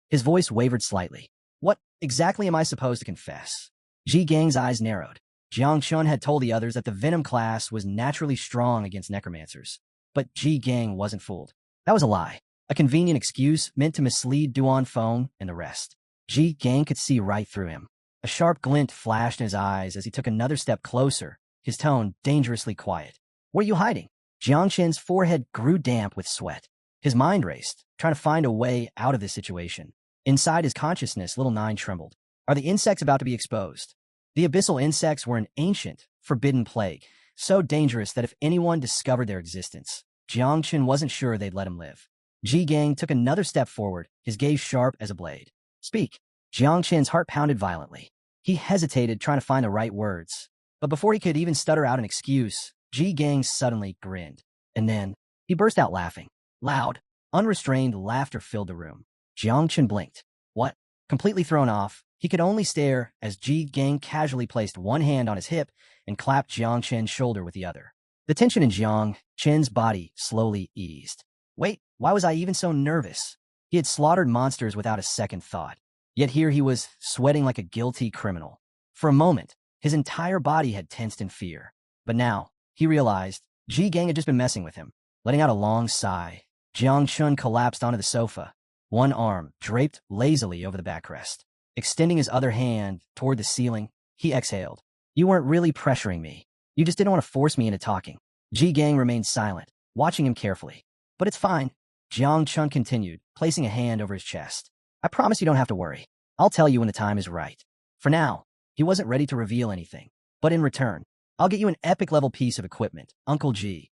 His voice wavered slightly. What exactly am I supposed to confess? Ji Gang's eyes narrowed. Jiang Chun had told the others that the Venom class was naturally strong against necromancers. But Ji Gang wasn't fooled. That was a lie. A convenient excuse meant to mislead Duan Feng and the rest. Ji Gang could see right through him. A sharp glint flashed in his eyes as he took another step closer, his tone dangerously quiet. What are you hiding? Jiang Chen's forehead grew damp with sweat. His mind raced, trying to find a way out of this situation. Inside his consciousness, Little Nine trembled. Are the insects about to be exposed? The abyssal insects were an ancient, forbidden plague, so dangerous that if anyone discovered their existence, Jiang Chen wasn't sure they'd let him live. Ji Gang took another step forward, his gaze sharp as a blade. Speak. Jiang Chen's heart pounded violently. He hesitated, trying to find the right words. But before he could even stutter out an excuse, Ji Gang suddenly grinned. And then, he burst out laughing. Loud, unrestrained laughter filled the room. Jiang Chen blinked. What? Completely thrown off, he could only stare as Ji Gang casually placed one hand on his hip and clapped Jiang Chen's shoulder with the other. The tension in Jiang Chen's body slowly eased. Wait, why was I even so nervous? He had slaughtered monsters without a second thought. Yet here he was, sweating like a guilty criminal. For a moment, his entire body had tensed in fear. But now, he realized, Ji Gang had just been messing with him. Letting out a long sigh, Jiang Chun collapsed onto the sofa, one arm draped lazily over the backrest. Extending his other hand toward the ceiling, he exhaled. You weren't really pressuring me. You just didn't want to force me into talking. Ji Gang remained silent, watching him carefully. But it's fine, Jiang Chun continued, placing a hand over his chest. I promise you don't have to worry. I'll tell you when the time is right. For now, he wasn't ready to reveal anything. But in return, I'll get you an epic-level piece of equipment, Uncle Ji.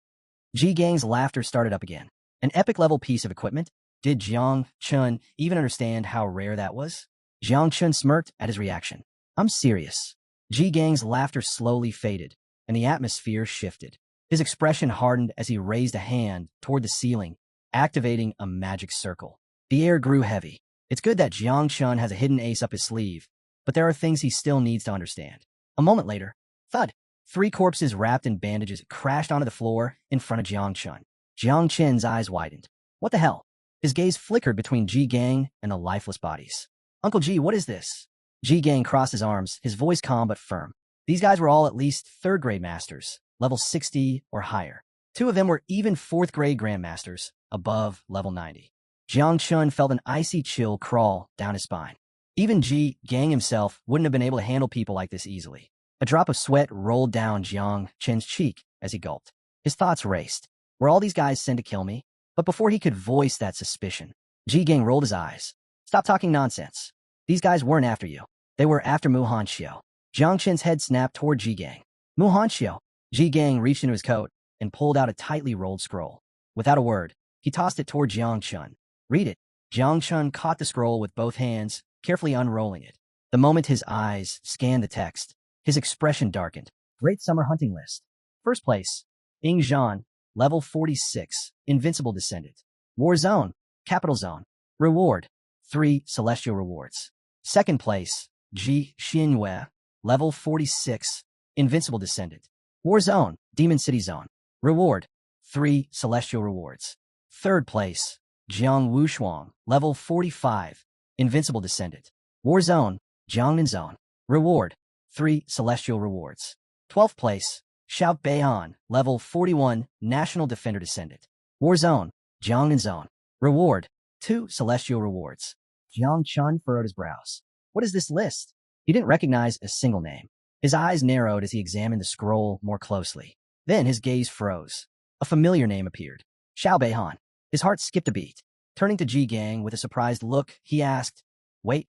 Ji Gang's laughter started up again. An epic-level piece of equipment? Did Jiang Chun even understand how rare that was? Jiang Chun smirked at his reaction. I'm serious. Ji Gang's laughter slowly faded, and the atmosphere shifted. His expression hardened as he raised a hand toward the ceiling, activating a magic circle. The air grew heavy. It's good that Jiang Chun has a hidden ace up his sleeve, but there are things he still needs to understand. A moment later, thud. 3 corpses wrapped in bandages crashed onto the floor in front of Jiang Chun. Jiang Chen's eyes widened. What the hell? His gaze flickered between Ji Gang and the lifeless bodies. Uncle Ji, what is this? Ji Gang crossed his arms, his voice calm but firm. These guys were all at least 3rd-grade masters, level 60 or higher. 2 of them were even 4th-grade grandmasters, above level 90. Jiang Chun felt an icy chill crawl down his spine. Even Ji Gang himself wouldn't have been able to handle people like this easily. A drop of sweat rolled down Jiang Chen's cheek as he gulped. His thoughts raced. Were all these guys sent to kill me? But before he could voice that suspicion, Ji Gang rolled his eyes. Stop talking nonsense. These guys weren't after you. They were after Mu Hanqiu. Jiang Chen's head snapped toward Ji Gang. Mu Hanqiu. Ji Gang reached into his coat and pulled out a tightly rolled scroll. Without a word, he tossed it toward Jiang Chun. Read it. Jiang Chun caught the scroll with both hands, carefully unrolling it. The moment his eyes scanned the text, his expression darkened. Great Summer Hunting List. First place, Ying Zhan, level 46, Invincible Descendant. War Zone, Capital Zone. Reward, 3 Celestial Rewards. Second place, Ji Xinyue, level 46, Invincible Descendant. War Zone, Demon City Zone. Reward, 3 Celestial Rewards. Third place, Jiang Wushuang, level 45, Invincible Descendant. War Zone, Jiangnan Zone. Reward, 3 Celestial Rewards. 12th place, Xiao Beihan, level 41, National Defender Descendant. War Zone, Jiangnan Zone. Reward, 2 Celestial Rewards. Jiang Chun furrowed his brows. What is this list? He didn't recognize a single name. His eyes narrowed as he examined the scroll more closely. Then his gaze froze. A familiar name appeared. Xiao Beihan. His heart skipped a beat. Turning to Ji Gang with a surprised look, he asked, "Wait,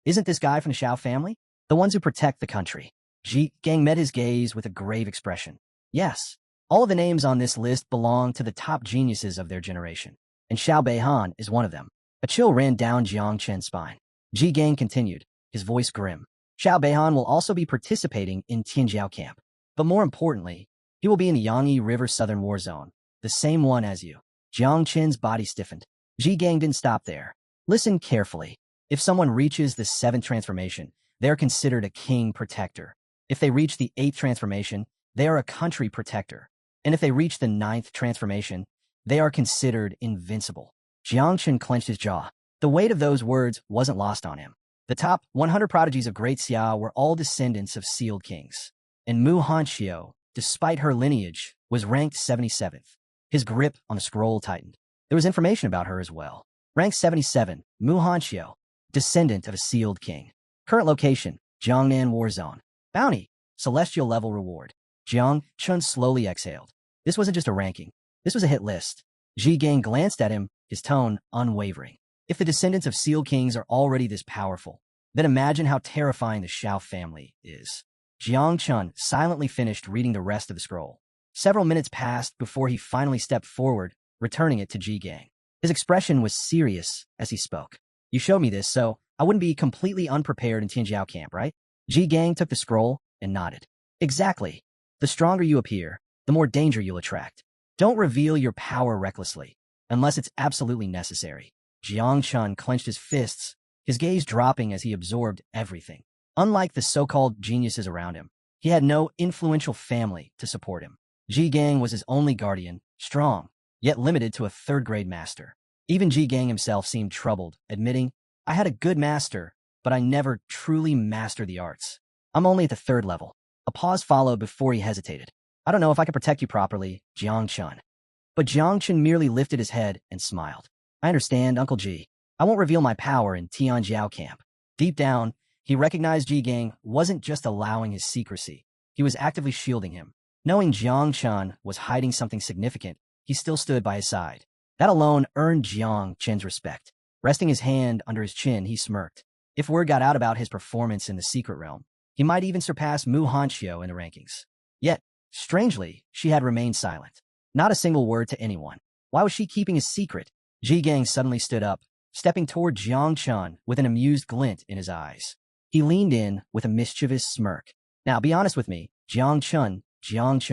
isn't this guy from the Xiao family? The ones who protect the country?" Ji Gang met his gaze with a grave expression. Yes, all of the names on this list belong to the top geniuses of their generation, and Xiao Beihan is one of them. A chill ran down Jiang Chen's spine. Ji Gang continued, his voice grim. Xiao Beihan will also be participating in Tianjiao camp, but more importantly, he will be in the Yangtze River Southern War Zone, the same one as you. Jiang Chen's body stiffened. Ji Gang didn't stop there. Listen carefully. If someone reaches the 7th transformation, they are considered a king protector. If they reach the 8th transformation, they are a country protector. And if they reach the 9th transformation, they are considered invincible. Jiang Chen clenched his jaw. The weight of those words wasn't lost on him. The top 100 prodigies of Great Xiao were all descendants of sealed kings. And Mu Hanxiu, despite her lineage, was ranked 77th. His grip on the scroll tightened. There was information about her as well. Rank 77, Mu Hanxiu, descendant of a sealed king. Current location, Jiangnan War Zone. Bounty, celestial level reward. Jiang Chun slowly exhaled. This wasn't just a ranking. This was a hit list. Ji Gang glanced at him, his tone unwavering. If the descendants of sealed kings are already this powerful, then imagine how terrifying the Xiao family is. Jiang Chun silently finished reading the rest of the scroll. Several minutes passed before he finally stepped forward, returning it to Ji Gang. His expression was serious as he spoke. You showed me this, so I wouldn't be completely unprepared in Tianjiao camp, right? Ji Gang took the scroll and nodded. Exactly. The stronger you appear, the more danger you'll attract. Don't reveal your power recklessly, unless it's absolutely necessary. Jiang Chun clenched his fists, his gaze dropping as he absorbed everything. Unlike the so-called geniuses around him, he had no influential family to support him. Ji Gang was his only guardian, strong, yet limited to a 3rd-grade master. Even Ji Gang himself seemed troubled, admitting, I had a good master, but I never truly mastered the arts. I'm only at the 3rd level. A pause followed before he hesitated. I don't know if I can protect you properly, Jiang Chun. But Jiang Chun merely lifted his head and smiled. I understand, Uncle Ji. I won't reveal my power in Tianjiao camp. Deep down, he recognized Ji Gang wasn't just allowing his secrecy. He was actively shielding him. Knowing Jiang Chun was hiding something significant, he still stood by his side. That alone earned Jiang Chen's respect. Resting his hand under his chin, he smirked. If word got out about his performance in the secret realm, he might even surpass Mu Hanxiu in the rankings. Yet, strangely, she had remained silent. Not a single word to anyone. Why was she keeping a secret? Ji Gang suddenly stood up, stepping toward Jiang Chun with an amused glint in his eyes. He leaned in with a mischievous smirk. Now, be honest with me, Jiang Chun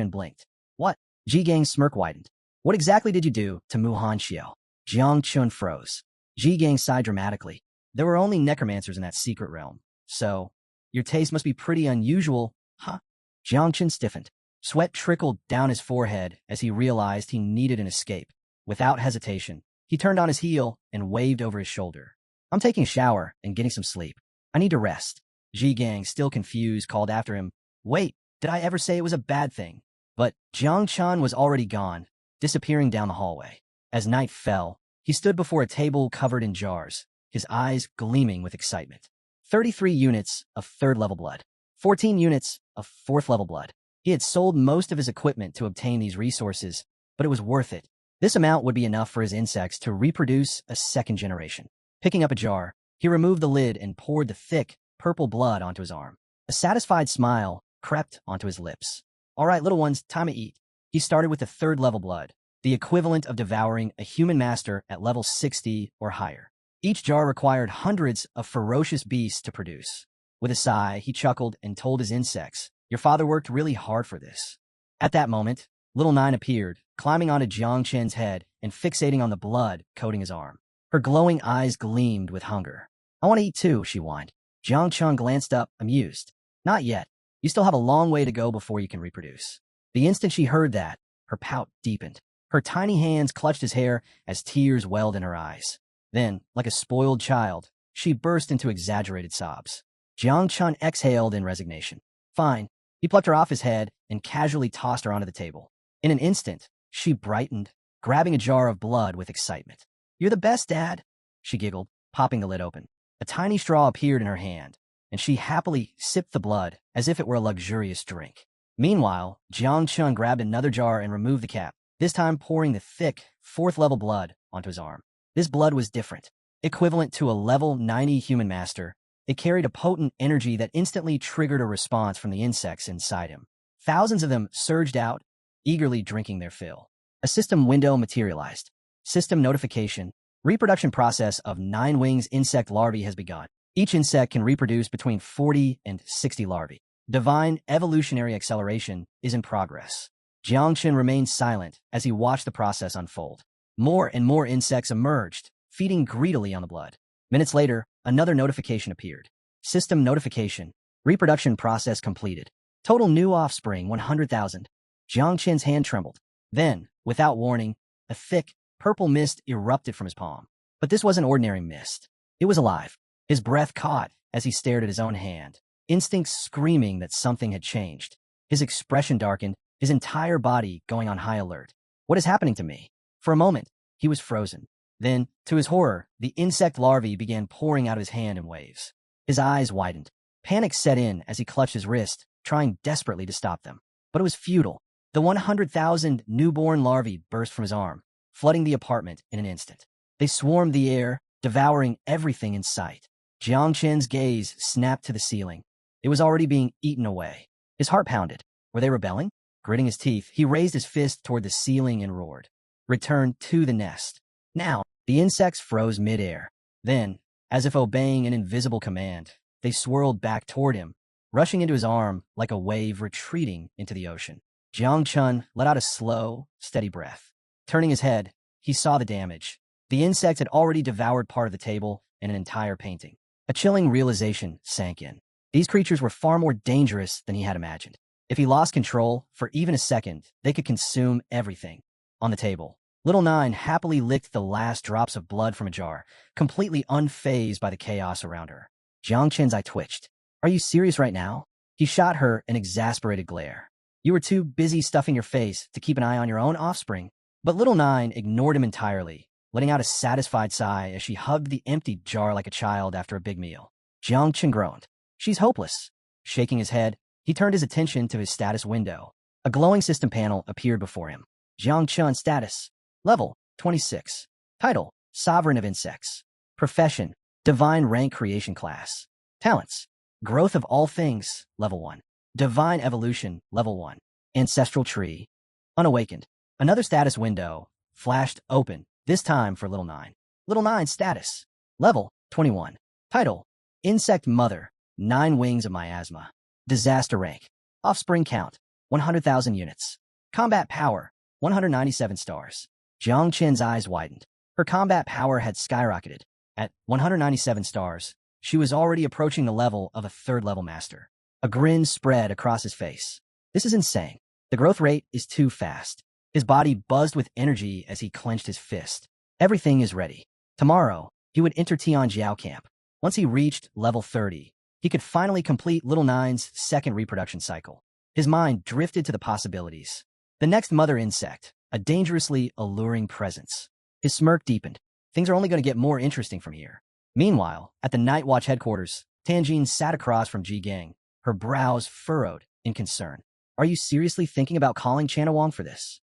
blinked. What? Ji Gang's smirk widened. What exactly did you do to Mu Hanxiu? Jiang Chun froze. Ji Gang sighed dramatically. There were only necromancers in that secret realm. So, your taste must be pretty unusual, huh? Jiang Chun stiffened. Sweat trickled down his forehead as he realized he needed an escape. Without hesitation, he turned on his heel and waved over his shoulder. I'm taking a shower and getting some sleep. I need to rest. Ji Gang, still confused, called after him. Wait, did I ever say it was a bad thing? But Jiang Chun was already gone, disappearing down the hallway. As night fell, he stood before a table covered in jars, his eyes gleaming with excitement. 33 units of 3rd-level blood. 14 units of 4th-level blood. He had sold most of his equipment to obtain these resources, but it was worth it. This amount would be enough for his insects to reproduce a 2nd generation. Picking up a jar, he removed the lid and poured the thick, purple blood onto his arm. A satisfied smile crept onto his lips. All right, little ones, time to eat. He started with the 3rd-level blood, the equivalent of devouring a human master at level 60 or higher. Each jar required hundreds of ferocious beasts to produce. With a sigh, he chuckled and told his insects, your father worked really hard for this. At that moment, Little Nine appeared, climbing onto Jiang Chen's head and fixating on the blood coating his arm. Her glowing eyes gleamed with hunger. I want to eat too, she whined. Jiang Chen glanced up, amused. Not yet. You still have a long way to go before you can reproduce. The instant she heard that, her pout deepened. Her tiny hands clutched his hair as tears welled in her eyes. Then, like a spoiled child, she burst into exaggerated sobs. Jiang Chun exhaled in resignation. Fine. He plucked her off his head and casually tossed her onto the table. In an instant, she brightened, grabbing a jar of blood with excitement. You're the best, Dad, she giggled, popping the lid open. A tiny straw appeared in her hand, and she happily sipped the blood as if it were a luxurious drink. Meanwhile, Jiang Chun grabbed another jar and removed the cap, this time pouring the thick, fourth-level blood onto his arm. This blood was different. Equivalent to a level 90 human master, it carried a potent energy that instantly triggered a response from the insects inside him. Thousands of them surged out, eagerly drinking their fill. A system window materialized. System notification. Reproduction process of 9 wings insect larvae has begun. Each insect can reproduce between 40 and 60 larvae. Divine evolutionary acceleration is in progress. Jiangchen remained silent as he watched the process unfold. More and more insects emerged, feeding greedily on the blood. Minutes later, another notification appeared. System notification. Reproduction process completed. Total new offspring 100,000. Jiangchen's hand trembled. Then, without warning, a thick, purple mist erupted from his palm. But this wasn't ordinary mist. It was alive. His breath caught as he stared at his own hand, instincts screaming that something had changed. His expression darkened, his entire body going on high alert. What is happening to me? For a moment, he was frozen. Then, to his horror, the insect larvae began pouring out of his hand in waves. His eyes widened. Panic set in as he clutched his wrist, trying desperately to stop them. But it was futile. The 100,000 newborn larvae burst from his arm, flooding the apartment in an instant. They swarmed the air, devouring everything in sight. Jiang Chen's gaze snapped to the ceiling. It was already being eaten away. His heart pounded. Were they rebelling? Gritting his teeth, he raised his fist toward the ceiling and roared. Return to the nest. Now, the insects froze midair. Then, as if obeying an invisible command, they swirled back toward him, rushing into his arm like a wave retreating into the ocean. Jiang Chun let out a slow, steady breath. Turning his head, he saw the damage. The insects had already devoured part of the table and an entire painting. A chilling realization sank in. These creatures were far more dangerous than he had imagined. If he lost control for even a second, they could consume everything. On the table, Little Nine happily licked the last drops of blood from a jar, completely unfazed by the chaos around her. Jiang Chen's eye twitched. Are you serious right now? He shot her an exasperated glare. You were too busy stuffing your face to keep an eye on your own offspring. But Little Nine ignored him entirely, letting out a satisfied sigh as she hugged the empty jar like a child after a big meal. Jiang Chen groaned. She's hopeless. Shaking his head, he turned his attention to his status window. A glowing system panel appeared before him. Jiang Chen status. Level 26. Title, Sovereign of Insects. Profession, Divine Rank Creation Class. Talents, Growth of All Things, Level 1. Divine Evolution, Level 1. Ancestral Tree. Unawakened. Another status window flashed open, this time for Little Nine. Little Nine's status. Level 21. Title, Insect Mother, 9 Wings of Miasma. Disaster Rank. Offspring Count, 100,000 units. Combat Power, 197 stars. Jiang Chen's eyes widened. Her combat power had skyrocketed. At 197 stars, she was already approaching the level of a 3rd-level master. A grin spread across his face. This is insane. The growth rate is too fast. His body buzzed with energy as he clenched his fist. Everything is ready. Tomorrow, he would enter Tianjiao camp. Once he reached level 30, he could finally complete Little Nine's 2nd reproduction cycle. His mind drifted to the possibilities. The next mother insect, a dangerously alluring presence. His smirk deepened. Things are only going to get more interesting from here. Meanwhile, at the Night Watch headquarters, Tanjin sat across from Ji Gang, her brows furrowed in concern. Are you seriously thinking about calling Chana Wang for this?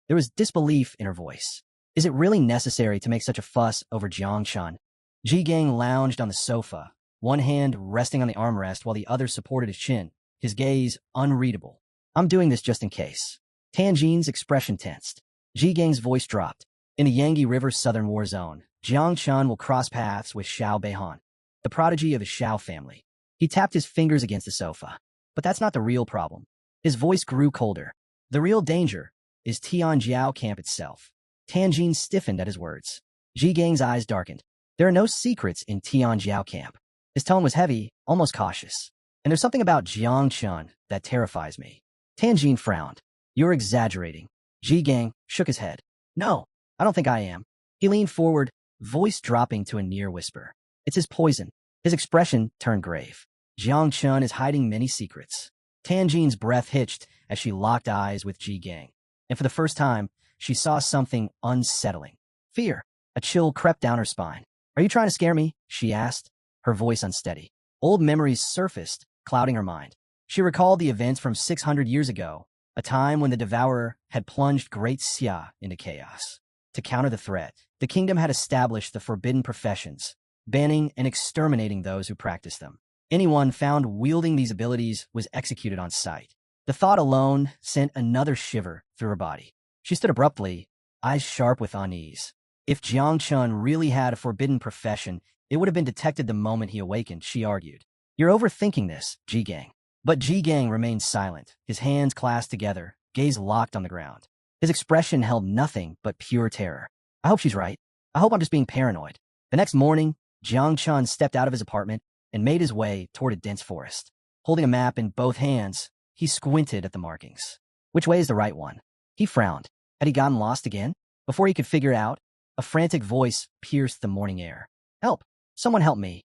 There was disbelief in her voice. Is it really necessary to make such a fuss over Jiang Chun? Ji Gang lounged on the sofa, one hand resting on the armrest while the other supported his chin, his gaze unreadable. I'm doing this just in case. Tanjin's expression tensed. Ji Gang's voice dropped. In the Yangtze River's southern war zone, Jiang Chun will cross paths with Xiao Beihan, the prodigy of the Xiao family. He tapped his fingers against the sofa. But that's not the real problem. His voice grew colder. The real danger is Tianjiao camp itself. Tanjin stiffened at his words. Ji Gang's eyes darkened. There are no secrets in Tianjiao camp. His tone was heavy, almost cautious. And there's something about Jiang Chun that terrifies me. Tanjin frowned. You're exaggerating. Ji Gang shook his head. No, I don't think I am. He leaned forward, voice dropping to a near whisper. It's his poison. His expression turned grave. Jiang Chun is hiding many secrets. Tanjin's breath hitched as she locked eyes with Ji Gang. And for the first time, she saw something unsettling. Fear. A chill crept down her spine. Are you trying to scare me? She asked, her voice unsteady. Old memories surfaced, clouding her mind. She recalled the events from 600 years ago, a time when the Devourer had plunged Great Xia into chaos. To counter the threat, the kingdom had established the forbidden professions, banning and exterminating those who practiced them. Anyone found wielding these abilities was executed on sight. The thought alone sent another shiver through her body. She stood abruptly, eyes sharp with unease. If Jiang Chun really had a forbidden profession, it would have been detected the moment he awakened, she argued. You're overthinking this, Ji Gang. But Ji Gang remained silent, his hands clasped together, gaze locked on the ground. His expression held nothing but pure terror. I hope she's right. I hope I'm just being paranoid. The next morning, Jiang Chun stepped out of his apartment and made his way toward a dense forest. Holding a map in both hands, he squinted at the markings. Which way is the right one? He frowned. Had he gotten lost again? Before he could figure it out, a frantic voice pierced the morning air. Help! Someone help me!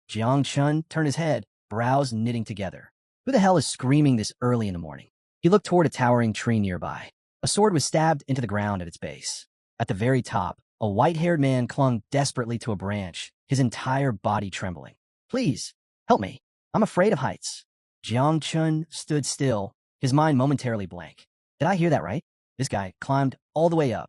Jiang Chun turned his head, brows knitting together. Who the hell is screaming this early in the morning? He looked toward a towering tree nearby. A sword was stabbed into the ground at its base. At the very top, a white-haired man clung desperately to a branch, his entire body trembling. Please, help me. I'm afraid of heights. Jiang Chun stood still, his mind momentarily blank. Did I hear that right? This guy climbed all the way up,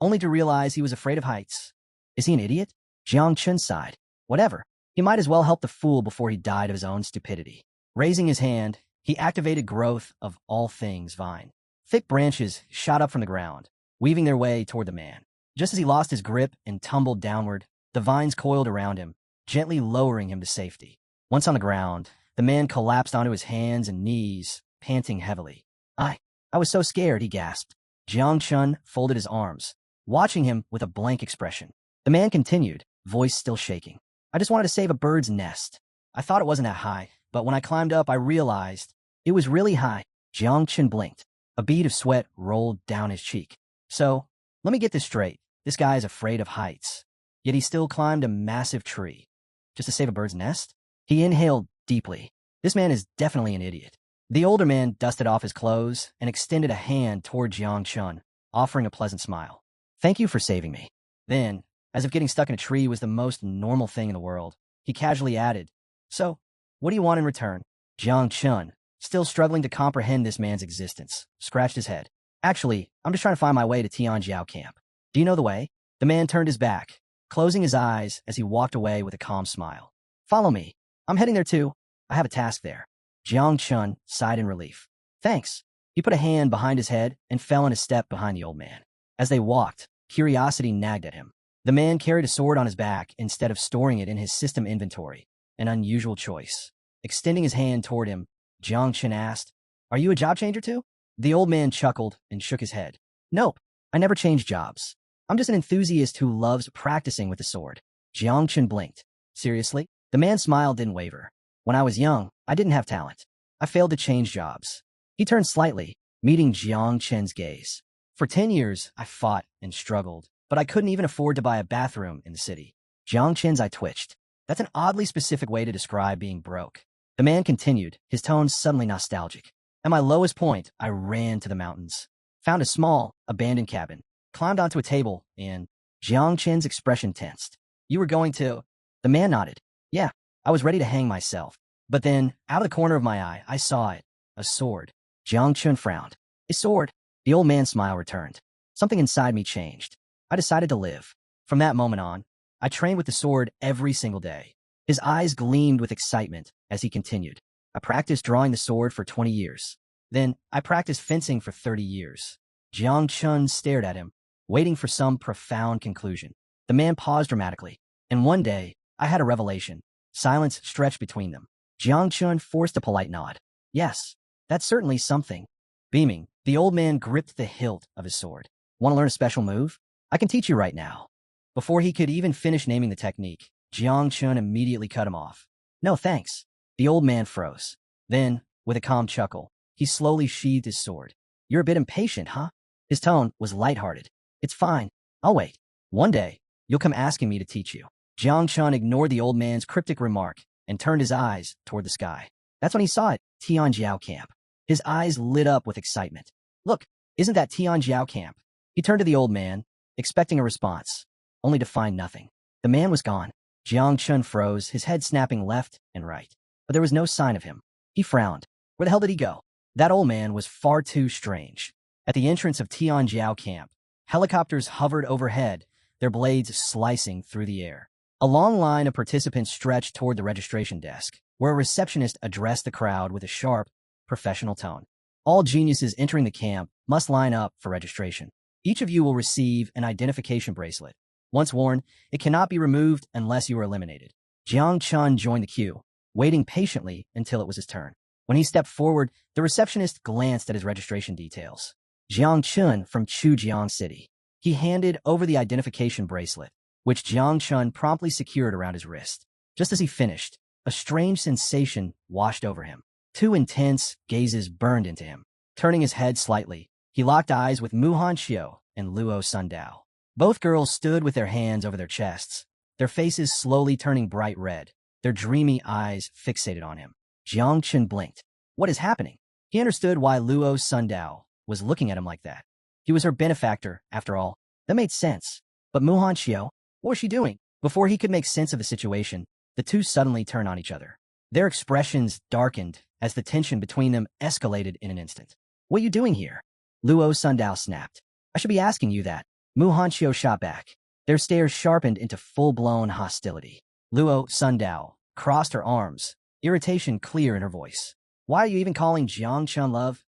only to realize he was afraid of heights. Is he an idiot? Jiang Chun sighed. Whatever. He might as well help the fool before he died of his own stupidity. Raising his hand, he activated Growth of All Things Vine. Thick branches shot up from the ground, weaving their way toward the man. Just as he lost his grip and tumbled downward, the vines coiled around him, gently lowering him to safety. Once on the ground, the man collapsed onto his hands and knees, panting heavily. I was so scared, he gasped. Jiang Chun folded his arms, watching him with a blank expression. The man continued, voice still shaking. I just wanted to save a bird's nest. I thought it wasn't that high, but when I climbed up, I realized it was really high. Jiang Chun blinked. A bead of sweat rolled down his cheek. So, let me get this straight. This guy is afraid of heights. Yet he still climbed a massive tree. Just to save a bird's nest? He inhaled deeply. This man is definitely an idiot. The older man dusted off his clothes and extended a hand toward Jiang Chun, offering a pleasant smile. Thank you for saving me. Then, as if getting stuck in a tree was the most normal thing in the world, he casually added, So, what do you want in return? Jiang Chun, still struggling to comprehend this man's existence, scratched his head. Actually, I'm just trying to find my way to Tianjiao camp. Do you know the way? The man turned his back, closing his eyes as he walked away with a calm smile. Follow me. I'm heading there too. I have a task there. Jiang Chun sighed in relief. Thanks. He put a hand behind his head and fell in a step behind the old man. As they walked, curiosity nagged at him. The man carried a sword on his back instead of storing it in his system inventory, an unusual choice. Extending his hand toward him, Jiang Chun asked, Are you a job changer too? The old man chuckled and shook his head. Nope, I never change jobs. I'm just an enthusiast who loves practicing with the sword. Jiang Chun blinked. Seriously? The man's smile didn't waver. When I was young, I didn't have talent. I failed to change jobs. He turned slightly, meeting Jiang Chun's gaze. For 10 years, I fought and struggled, but I couldn't even afford to buy a bathroom in the city. Jiang Chun's eye twitched. That's an oddly specific way to describe being broke. The man continued, his tone suddenly nostalgic. At my lowest point, I ran to the mountains, found a small, abandoned cabin, climbed onto a table, and Jiang Chun's expression tensed. You were going to... The man nodded. Yeah, I was ready to hang myself. But then, out of the corner of my eye, I saw it. A sword. Jiang Chun frowned. A sword? The old man's smile returned. Something inside me changed. I decided to live. From that moment on, I trained with the sword every single day. His eyes gleamed with excitement as he continued. I practiced drawing the sword for 20 years. Then, I practiced fencing for 30 years. Jiang Chun stared at him, waiting for some profound conclusion. The man paused dramatically. And one day, I had a revelation. Silence stretched between them. Jiang Chun forced a polite nod. Yes, that's certainly something. Beaming, the old man gripped the hilt of his sword. Want to learn a special move? I can teach you right now. Before he could even finish naming the technique, Jiang Chun immediately cut him off. No thanks. The old man froze. Then, with a calm chuckle, he slowly sheathed his sword. You're a bit impatient, huh? His tone was lighthearted. It's fine. I'll wait. One day, you'll come asking me to teach you. Jiang Chun ignored the old man's cryptic remark and turned his eyes toward the sky. That's when he saw it, Tianjiao camp. His eyes lit up with excitement. Look, isn't that Tianjiao camp? He turned to the old man, expecting a response, only to find nothing. The man was gone. Jiang Chun froze, his head snapping left and right. But there was no sign of him. He frowned. Where the hell did he go? That old man was far too strange. At the entrance of Tianjiao camp, helicopters hovered overhead, their blades slicing through the air. A long line of participants stretched toward the registration desk, where a receptionist addressed the crowd with a sharp, professional tone. All geniuses entering the camp must line up for registration. Each of you will receive an identification bracelet. Once worn, it cannot be removed unless you are eliminated. Jiang Chun joined the queue, waiting patiently until it was his turn. When he stepped forward, the receptionist glanced at his registration details. Jiang Chun from Chujiang City. He handed over the identification bracelet, which Jiang Chun promptly secured around his wrist. Just as he finished, a strange sensation washed over him. Two intense gazes burned into him. Turning his head slightly, he locked eyes with Mu Hanxiu and Luo Sundao. Both girls stood with their hands over their chests, their faces slowly turning bright red, their dreamy eyes fixated on him. Jiang Chun blinked. What is happening? He understood why Luo Sundao was looking at him like that. He was her benefactor, after all. That made sense. But Mu Hanxiu, what was she doing? Before he could make sense of the situation, the two suddenly turned on each other. Their expressions darkened as the tension between them escalated in an instant. What are you doing here? Luo Sundao snapped. I should be asking you that. Mu Hanxiu shot back. Their stares sharpened into full-blown hostility. Luo Sundao crossed her arms, irritation clear in her voice. Why are you even calling Jiang Chun love?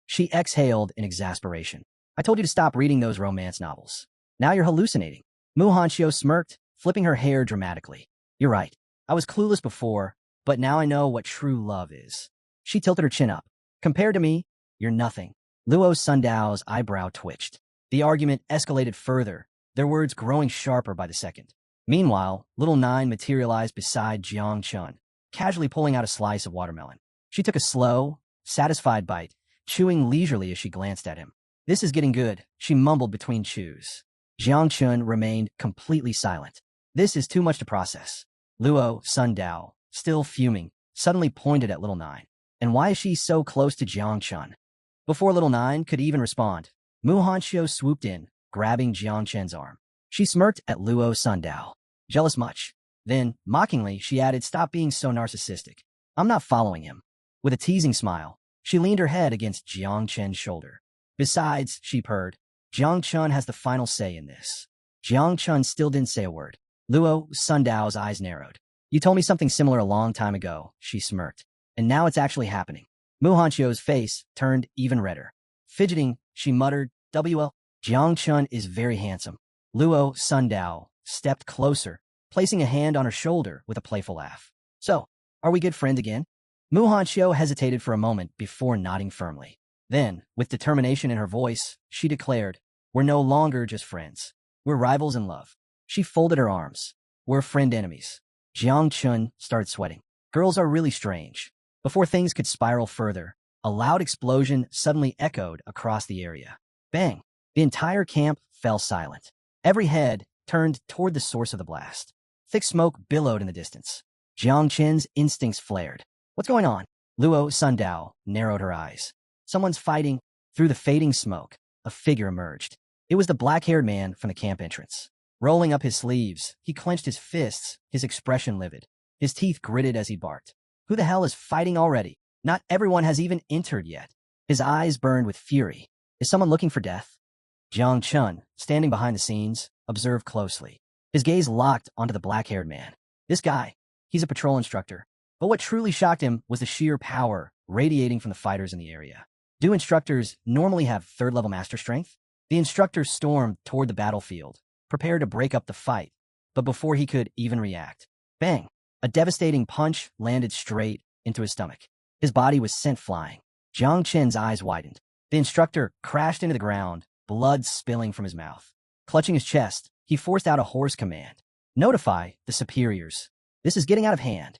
She exhaled in exasperation. I told you to stop reading those romance novels. Now you're hallucinating. Mu Hanxiu smirked, flipping her hair dramatically. You're right. I was clueless before, but now I know what true love is. She tilted her chin up. Compared to me, you're nothing. Luo Sundao's eyebrow twitched. The argument escalated further, their words growing sharper by the second. Meanwhile, little Nine materialized beside Jiang Chun, casually pulling out a slice of watermelon. She took a slow, satisfied bite, chewing leisurely as she glanced at him. This is getting good, she mumbled between chews. Jiang Chun remained completely silent. This is too much to process. Luo Sundao, still fuming, suddenly pointed at little Nine. And why is she so close to Jiang Chun? Before little Nine could even respond, Mu Hanxiu swooped in, grabbing Jiang Chun's arm. She smirked at Luo Sundao. Jealous much? Then, mockingly, she added, stop being so narcissistic. I'm not following him. With a teasing smile, she leaned her head against Jiang Chun's shoulder. Besides, she purred, Jiang Chun has the final say in this. Jiang Chun still didn't say a word. Luo Sundao's eyes narrowed. You told me something similar a long time ago, she smirked. And now it's actually happening. Mu Hanxiu's face turned even redder. Fidgeting, she muttered, WL, Jiang Chun is very handsome. Luo Sundao stepped closer, placing a hand on her shoulder with a playful laugh. So, are we good friends again? Mu Hanxiu hesitated for a moment before nodding firmly. Then, with determination in her voice, she declared, we're no longer just friends. We're rivals in love. She folded her arms. We're friend-enemies. Jiang Chun started sweating. Girls are really strange. Before things could spiral further, a loud explosion suddenly echoed across the area. Bang! The entire camp fell silent. Every head turned toward the source of the blast. Thick smoke billowed in the distance. Jiang Chun's instincts flared. What's going on? Luo Sundao narrowed her eyes. Someone's fighting. Through the fading smoke, a figure emerged. It was the black-haired man from the camp entrance. Rolling up his sleeves, he clenched his fists, his expression livid. His teeth gritted as he barked. Who the hell is fighting already? Not everyone has even entered yet. His eyes burned with fury. Is someone looking for death? Jiang Chun, standing behind the scenes, observed closely. His gaze locked onto the black-haired man. This guy, he's a patrol instructor. But what truly shocked him was the sheer power radiating from the fighters in the area. Do instructors normally have third-level master strength? The instructor stormed toward the battlefield, prepared to break up the fight. But before he could even react, bang! A devastating punch landed straight into his stomach. His body was sent flying. Jiang Chen's eyes widened. The instructor crashed into the ground, blood spilling from his mouth. Clutching his chest, he forced out a hoarse command. Notify the superiors. This is getting out of hand.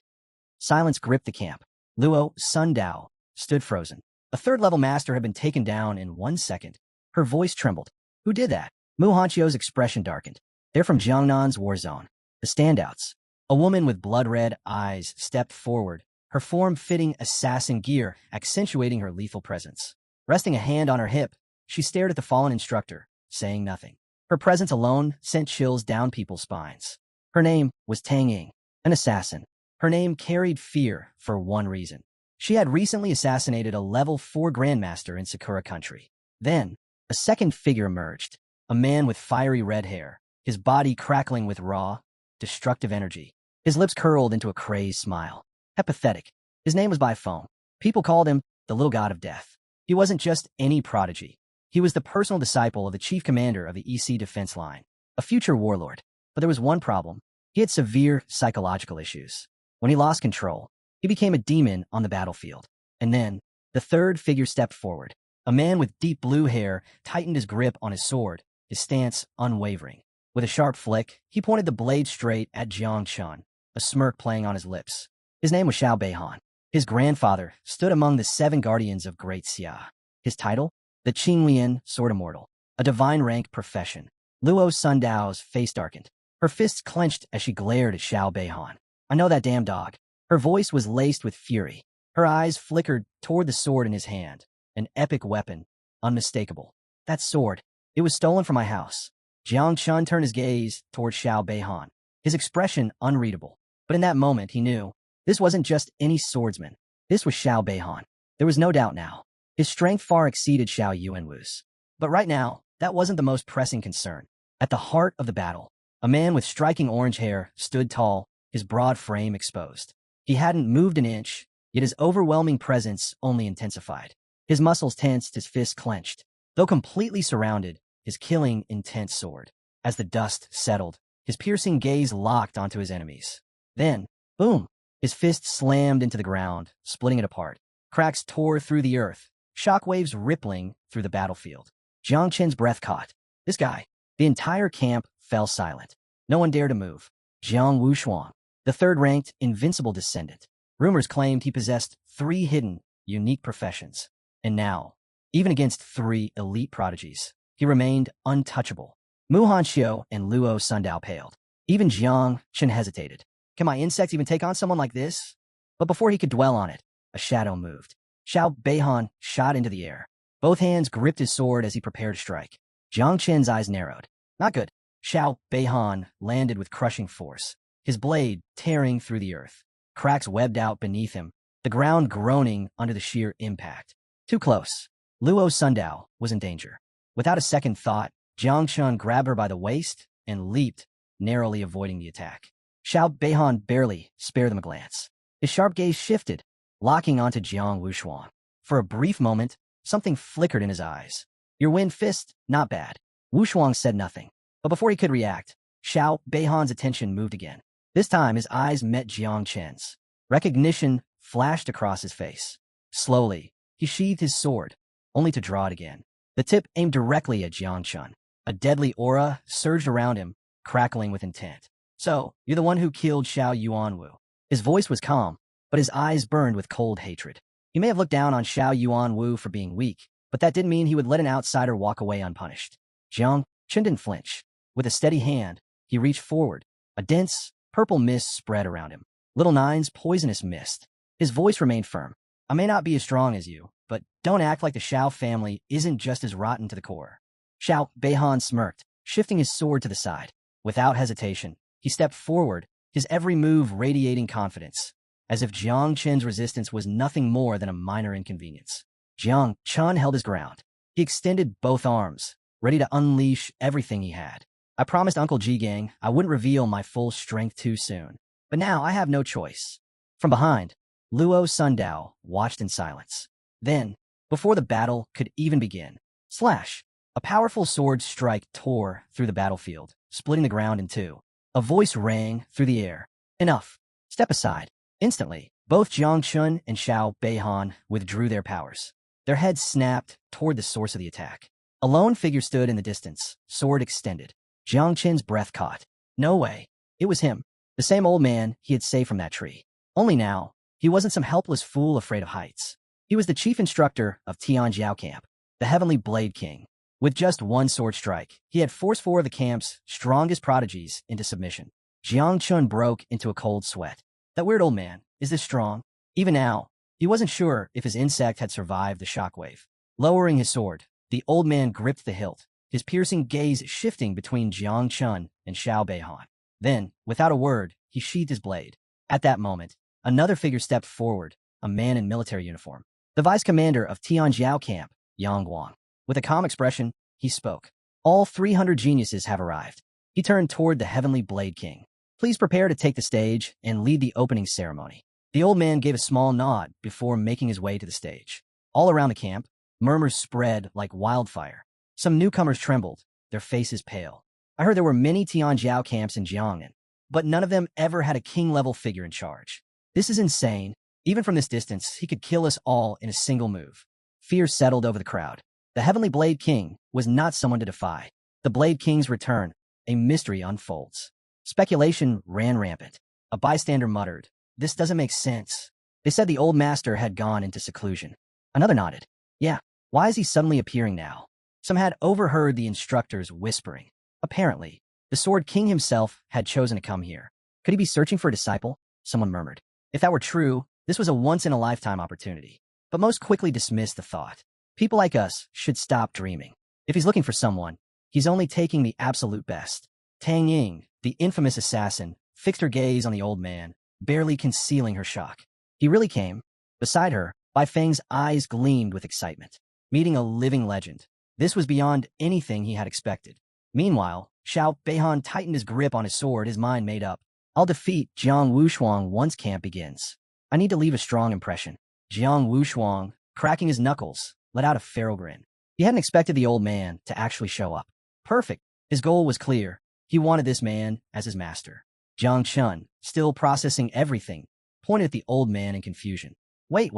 Silence gripped the camp. Luo Sundao stood frozen. A third-level master had been taken down in 1 second. Her voice trembled. Who did that? Mu Hanxiu's expression darkened. They're from Jiangnan's war zone. The standouts. A woman with blood-red eyes stepped forward, her form fitting assassin gear accentuating her lethal presence. Resting a hand on her hip, she stared at the fallen instructor, saying nothing. Her presence alone sent chills down people's spines. Her name was Tang Ying, an assassin. Her name carried fear for one reason. She had recently assassinated a level 4 grandmaster in Sakura country. Then, a second figure emerged, a man with fiery red hair, his body crackling with raw, destructive energy. His lips curled into a crazed smile. Apathetic. His name was by phone. People called him the little god of death. He wasn't just any prodigy. He was the personal disciple of the chief commander of the EC defense line, a future warlord. But there was one problem. He had severe psychological issues. When he lost control, he became a demon on the battlefield. And then, the third figure stepped forward. A man with deep blue hair tightened his grip on his sword, his stance unwavering. With a sharp flick, he pointed the blade straight at Jiang Chun, a smirk playing on his lips. His name was Xiao Beihan. His grandfather stood among the 7 guardians of Great Xia. His title? The Qinglian Sword Immortal, a divine rank profession. Luo Sundao's face darkened. Her fists clenched as she glared at Xiao Beihan. I know that damn dog. Her voice was laced with fury. Her eyes flickered toward the sword in his hand, an epic weapon, unmistakable. That sword, it was stolen from my house. Jiang Chun turned his gaze toward Xiao Beihan, his expression unreadable. But in that moment, he knew this wasn't just any swordsman. This was Xiao Beihan. There was no doubt now. His strength far exceeded Xiao Yuanwu's. But right now, that wasn't the most pressing concern. At the heart of the battle, a man with striking orange hair stood tall, his broad frame exposed. He hadn't moved an inch, yet his overwhelming presence only intensified. His muscles tensed, his fists clenched. Though completely surrounded, his killing, intense sword. As the dust settled, his piercing gaze locked onto his enemies. Then, boom! His fist slammed into the ground, splitting it apart. Cracks tore through the earth, shockwaves rippling through the battlefield. Jiang Chen's breath caught. This guy. The entire camp fell silent. No one dared to move. Jiang Wushuang, the third-ranked, invincible descendant. Rumors claimed he possessed 3 hidden, unique professions. And now, even against 3 elite prodigies, he remained untouchable. Mu Hanxiu and Luo Sundao paled. Even Jiang Chen hesitated. Can my insect even take on someone like this? But before he could dwell on it, a shadow moved. Xiao Beihan shot into the air. Both hands gripped his sword as he prepared to strike. Jiang Chen's eyes narrowed. Not good. Xiao Beihan landed with crushing force, his blade tearing through the earth. Cracks webbed out beneath him, the ground groaning under the sheer impact. Too close. Luo Sundao was in danger. Without a second thought, Jiang Chun grabbed her by the waist and leaped, narrowly avoiding the attack. Xiao Beihan barely spared them a glance. His sharp gaze shifted, locking onto Jiang Wushuang. For a brief moment, something flickered in his eyes. Your wind fist, not bad. Wushuang said nothing. But before he could react, Xiao Beihan's attention moved again. This time, his eyes met Jiang Chen's. Recognition flashed across his face. Slowly, he sheathed his sword, only to draw it again. The tip aimed directly at Jiang Chun. A deadly aura surged around him, crackling with intent. So, you're the one who killed Xiao Yuanwu. His voice was calm, but his eyes burned with cold hatred. He may have looked down on Xiao Yuanwu for being weak, but that didn't mean he would let an outsider walk away unpunished. Jiang Chen didn't flinch. With a steady hand, he reached forward. A dense, purple mist spread around him. Little Nine's poisonous mist. His voice remained firm. I may not be as strong as you, but don't act like the Xiao family isn't just as rotten to the core. Xiao Beihan smirked, shifting his sword to the side. Without hesitation, he stepped forward, his every move radiating confidence, as if Jiang Chen's resistance was nothing more than a minor inconvenience. Jiang Chun held his ground. He extended both arms, ready to unleash everything he had. I promised Uncle Ji-Gang I wouldn't reveal my full strength too soon, but now I have no choice. From behind, Luo Sundao watched in silence. Then, before the battle could even begin, slash! A powerful sword strike tore through the battlefield, splitting the ground in two. A voice rang through the air. Enough. Step aside. Instantly, both Jiang Chun and Xiao Beihan withdrew their powers. Their heads snapped toward the source of the attack. A lone figure stood in the distance, sword extended. Jiang Chen's breath caught. No way. It was him. The same old man he had saved from that tree. Only now, he wasn't some helpless fool afraid of heights. He was the chief instructor of Tianjiao Camp, the Heavenly Blade King. With just one sword strike, he had forced 4 of the camp's strongest prodigies into submission. Jiang Chun broke into a cold sweat. That weird old man, is this strong? Even now, he wasn't sure if his insect had survived the shockwave. Lowering his sword, the old man gripped the hilt, his piercing gaze shifting between Jiang Chun and Xiao Beihan. Then, without a word, he sheathed his blade. At that moment, another figure stepped forward, a man in military uniform, the vice commander of Tianjiao camp, Yang Guang. With a calm expression, he spoke. All 300 geniuses have arrived. He turned toward the Heavenly Blade King. Please prepare to take the stage and lead the opening ceremony. The old man gave a small nod before making his way to the stage. All around the camp, murmurs spread like wildfire. Some newcomers trembled, their faces pale. I heard there were many Tianjiao camps in Jiangnan, but none of them ever had a king-level figure in charge. This is insane. Even from this distance, he could kill us all in a single move. Fear settled over the crowd. The Heavenly Blade King was not someone to defy. The Blade King's return, a mystery unfolds. Speculation ran rampant. A bystander muttered, "This doesn't make sense." They said the old master had gone into seclusion. Another nodded. "Yeah, why is he suddenly appearing now?" Some had overheard the instructors whispering. Apparently, the Sword King himself had chosen to come here. Could he be searching for a disciple? Someone murmured. If that were true, this was a once-in-a-lifetime opportunity. But most quickly dismissed the thought. People like us should stop dreaming. If he's looking for someone, he's only taking the absolute best. Tang Ying, the infamous assassin, fixed her gaze on the old man, barely concealing her shock. He really came. Beside her, Bai Feng's eyes gleamed with excitement. Meeting a living legend. This was beyond anything he had expected. Meanwhile, Xiao Beihan tightened his grip on his sword, his mind made up. I'll defeat Jiang Wushuang once camp begins. I need to leave a strong impression. Jiang Wushuang, cracking his knuckles, let out a feral grin. He hadn't expected the old man to actually show up. Perfect. His goal was clear. He wanted this man as his master. Jiang Chun, still processing everything, pointed at the old man in confusion. Wait,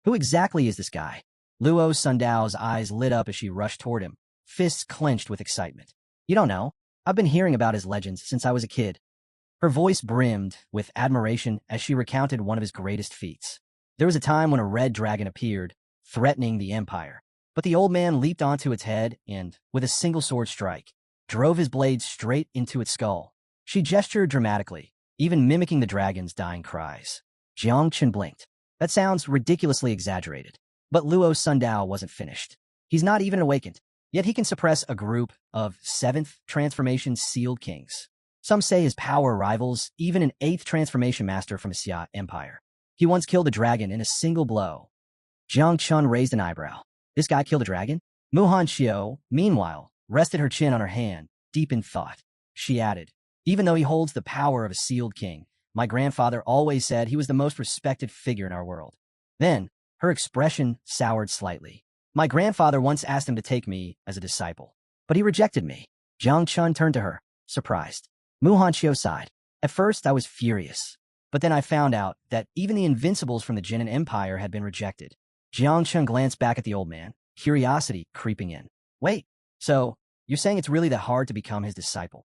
who exactly is this guy? Luo Sundao's eyes lit up as she rushed toward him, fists clenched with excitement. You don't know? I've been hearing about his legends since I was a kid. Her voice brimmed with admiration as she recounted one of his greatest feats. There was a time when a red dragon appeared, threatening the empire. But the old man leaped onto its head and, with a single sword strike, drove his blade straight into its skull. She gestured dramatically, even mimicking the dragon's dying cries. Jiang Chen blinked. That sounds ridiculously exaggerated. But Luo Sundao wasn't finished. He's not even awakened, yet he can suppress a group of 7th transformation sealed kings. Some say his power rivals even an 8th transformation master from Xia Empire. He once killed a dragon in a single blow. Jiang Chun raised an eyebrow. This guy killed a dragon? Mu Hanxiu, meanwhile, rested her chin on her hand, deep in thought. She added, even though he holds the power of a sealed king, my grandfather always said he was the most respected figure in our world. Then, her expression soured slightly. My grandfather once asked him to take me as a disciple, but he rejected me. Jiang Chun turned to her, surprised. Mu Hanxiu sighed. At first, I was furious, but then I found out that even the invincibles from the Jinan Empire had been rejected. Jiang Chun glanced back at the old man, curiosity creeping in. Wait, so you're saying it's really that hard to become his disciple?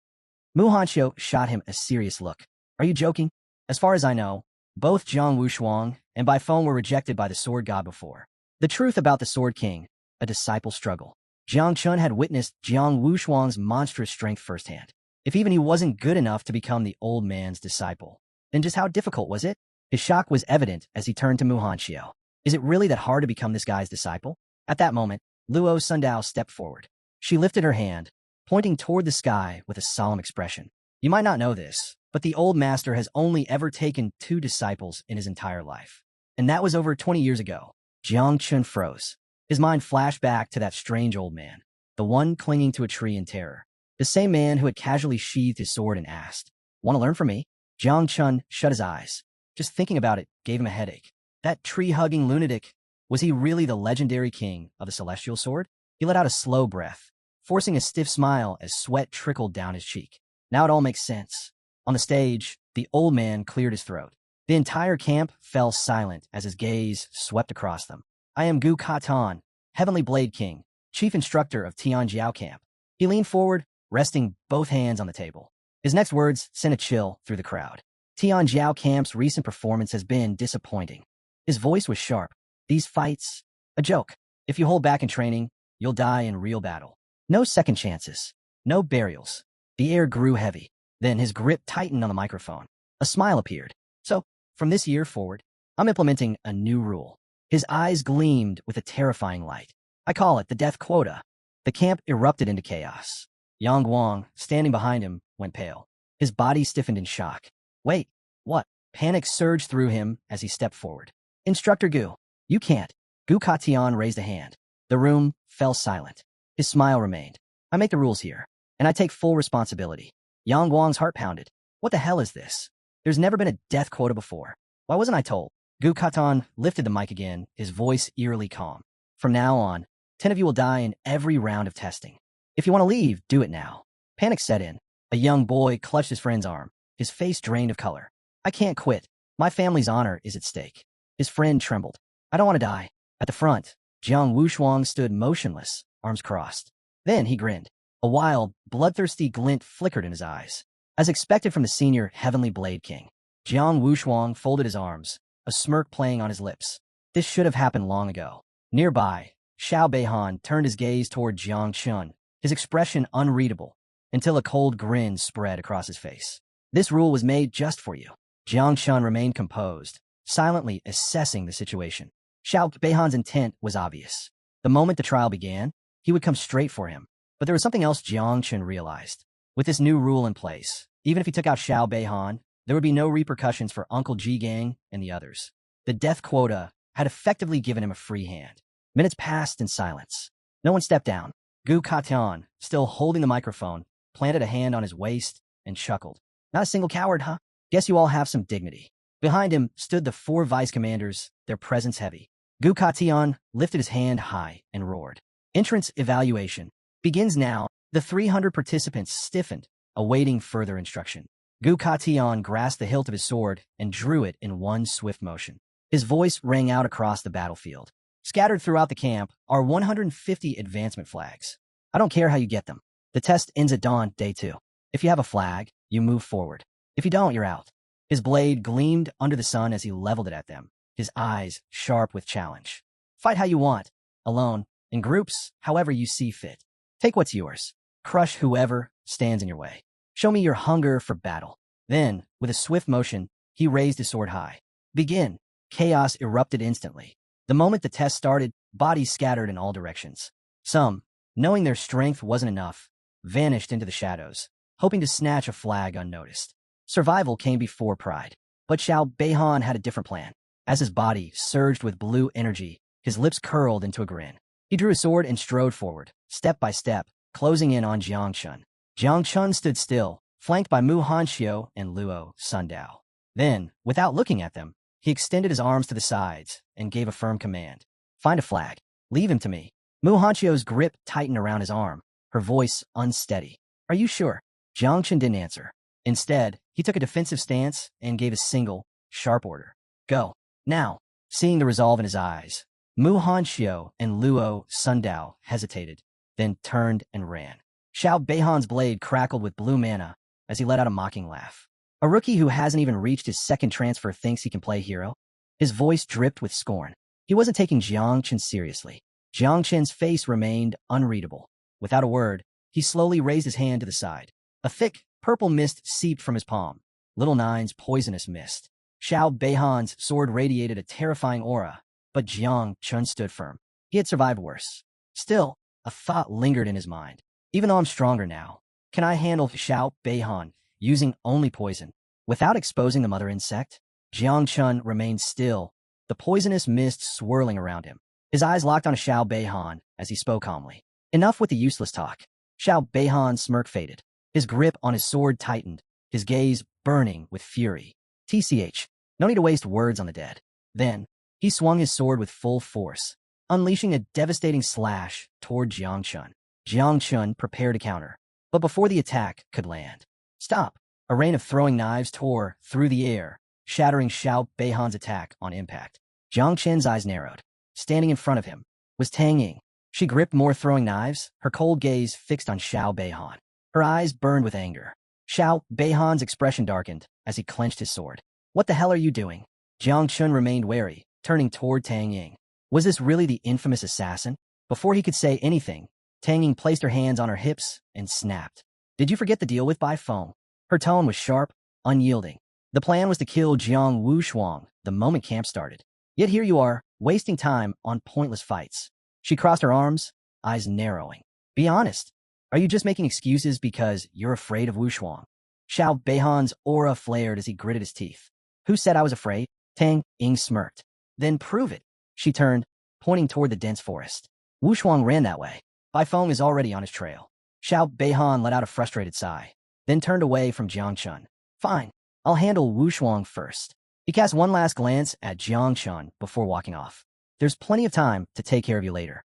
Mu Hanxiu shot him a serious look. Are you joking? As far as I know, both Jiang Wushuang and Bai Feng were rejected by the Sword God before. The truth about the Sword King, a disciple struggle. Jiang Chun had witnessed Jiang Wushuang's monstrous strength firsthand. If even he wasn't good enough to become the old man's disciple, then just how difficult was it? His shock was evident as he turned to Mu Hanxiu. Is it really that hard to become this guy's disciple? At that moment, Luo Sundao stepped forward. She lifted her hand, pointing toward the sky with a solemn expression. You might not know this, but the old master has only ever taken 2 disciples in his entire life. And that was over 20 years ago. Jiang Chun froze. His mind flashed back to that strange old man, the one clinging to a tree in terror. The same man who had casually sheathed his sword and asked, "Want to learn from me?" Jiang Chun shut his eyes. Just thinking about it gave him a headache. That tree-hugging lunatic, was he really the legendary king of the celestial sword? He let out a slow breath, forcing a stiff smile as sweat trickled down his cheek. Now it all makes sense. On the stage, the old man cleared his throat. The entire camp fell silent as his gaze swept across them. I am Gu Katan, Heavenly Blade King, Chief Instructor of Tianjiao Camp. He leaned forward, resting both hands on the table. His next words sent a chill through the crowd. Tianjiao Camp's recent performance has been disappointing. His voice was sharp. These fights, a joke. If you hold back in training, you'll die in real battle. No second chances. No burials. The air grew heavy. Then his grip tightened on the microphone. A smile appeared. So, from this year forward, I'm implementing a new rule. His eyes gleamed with a terrifying light. I call it the death quota. The camp erupted into chaos. Yang Guang, standing behind him, went pale. His body stiffened in shock. Wait, what? Panic surged through him as he stepped forward. Instructor Gu, you can't. Gu Katian raised a hand. The room fell silent. His smile remained. I make the rules here, and I take full responsibility. Yang Guang's heart pounded. What the hell is this? There's never been a death quota before. Why wasn't I told? Gu Katan lifted the mic again, his voice eerily calm. From now on, 10 of you will die in every round of testing. If you want to leave, do it now. Panic set in. A young boy clutched his friend's arm, his face drained of color. I can't quit. My family's honor is at stake. His friend trembled. I don't want to die. At the front, Jiang Wushuang stood motionless, arms crossed. Then he grinned. A wild, bloodthirsty glint flickered in his eyes. As expected from the senior Heavenly Blade King, Jiang Wushuang folded his arms, a smirk playing on his lips. This should have happened long ago. Nearby, Xiao Beihan turned his gaze toward Jiang Chun, his expression unreadable, until a cold grin spread across his face. This rule was made just for you. Jiang Chun remained composed, silently assessing the situation. Xiao Beihan's intent was obvious. The moment the trial began, he would come straight for him. But there was something else Jiang Chun realized. With this new rule in place, even if he took out Xiao Beihan, there would be no repercussions for Uncle Ji Gang and the others. The death quota had effectively given him a free hand. Minutes passed in silence. No one stepped down. Gu Katian, still holding the microphone, planted a hand on his waist and chuckled. Not a single coward, huh? Guess you all have some dignity. Behind him stood the 4 vice commanders, their presence heavy. Gu Katian lifted his hand high and roared. Entrance evaluation begins now. The 300 participants stiffened, awaiting further instruction. Gu Katian grasped the hilt of his sword and drew it in one swift motion. His voice rang out across the battlefield. Scattered throughout the camp are 150 advancement flags. I don't care how you get them. The test ends at dawn, day 2. If you have a flag, you move forward. If you don't, you're out. His blade gleamed under the sun as he leveled it at them, his eyes sharp with challenge. Fight how you want, alone, in groups, however you see fit. Take what's yours. Crush whoever stands in your way. Show me your hunger for battle. Then, with a swift motion, he raised his sword high. Begin. Chaos erupted instantly. The moment the test started, bodies scattered in all directions. Some, knowing their strength wasn't enough, vanished into the shadows, hoping to snatch a flag unnoticed. Survival came before pride. But Xiao Beihan had a different plan. As his body surged with blue energy, his lips curled into a grin. He drew his sword and strode forward, step by step, closing in on Jiang Chun. Jiang Chun stood still, flanked by Mu Hanxiu and Luo Sundao. Then, without looking at them, he extended his arms to the sides and gave a firm command. Find a flag. Leave him to me. Mu Hanxiu's grip tightened around his arm, her voice unsteady. Are you sure? Jiang Chun didn't answer. Instead, he took a defensive stance and gave a single, sharp order. Go. Now. Seeing the resolve in his eyes, Mu Hanxiu and Luo Sundao hesitated, then turned and ran. Xiao Beihan's blade crackled with blue mana as he let out a mocking laugh. A rookie who hasn't even reached his second transfer thinks he can play hero? His voice dripped with scorn. He wasn't taking Jiang Chun seriously. Jiang Chun's face remained unreadable. Without a word, he slowly raised his hand to the side. A thick, purple mist seeped from his palm. Little Nine's poisonous mist. Xiao Beihan's sword radiated a terrifying aura, but Jiang Chun stood firm. He had survived worse. Still, a thought lingered in his mind. Even though I'm stronger now, can I handle Xiao Beihan using only poison without exposing the mother insect? Jiang Chun remained still, the poisonous mist swirling around him. His eyes locked on Xiao Beihan as he spoke calmly. Enough with the useless talk. Xiao Beihan's smirk faded. His grip on his sword tightened, his gaze burning with fury. TCH, no need to waste words on the dead. Then, he swung his sword with full force, unleashing a devastating slash toward Jiang Chun. Jiang Chun prepared to counter, but before the attack could land. Stop! A rain of throwing knives tore through the air, shattering Xiao Beihan's attack on impact. Jiang Chun's eyes narrowed. Standing in front of him was Tang Ying. She gripped more throwing knives, her cold gaze fixed on Xiao Beihan. Her eyes burned with anger. Xiao Beihan's expression darkened as he clenched his sword. What the hell are you doing? Jiang Chun remained wary, turning toward Tang Ying. Was this really the infamous assassin? Before he could say anything, Tang Ying placed her hands on her hips and snapped. Did you forget the deal with by phone? Her tone was sharp, unyielding. The plan was to kill Jiang Wushuang the moment camp started. Yet here you are, wasting time on pointless fights. She crossed her arms, eyes narrowing. Be honest. Are you just making excuses because you're afraid of Wushuang? Xiao Beihan's aura flared as he gritted his teeth. Who said I was afraid? Tang Ying smirked. Then prove it. She turned, pointing toward the dense forest. Wu Shuang ran that way. Bai Feng is already on his trail. Xiao Beihan let out a frustrated sigh, then turned away from Jiang Chun. Fine, I'll handle Wu Shuang first. He cast one last glance at Jiang Chun before walking off. There's plenty of time to take care of you later.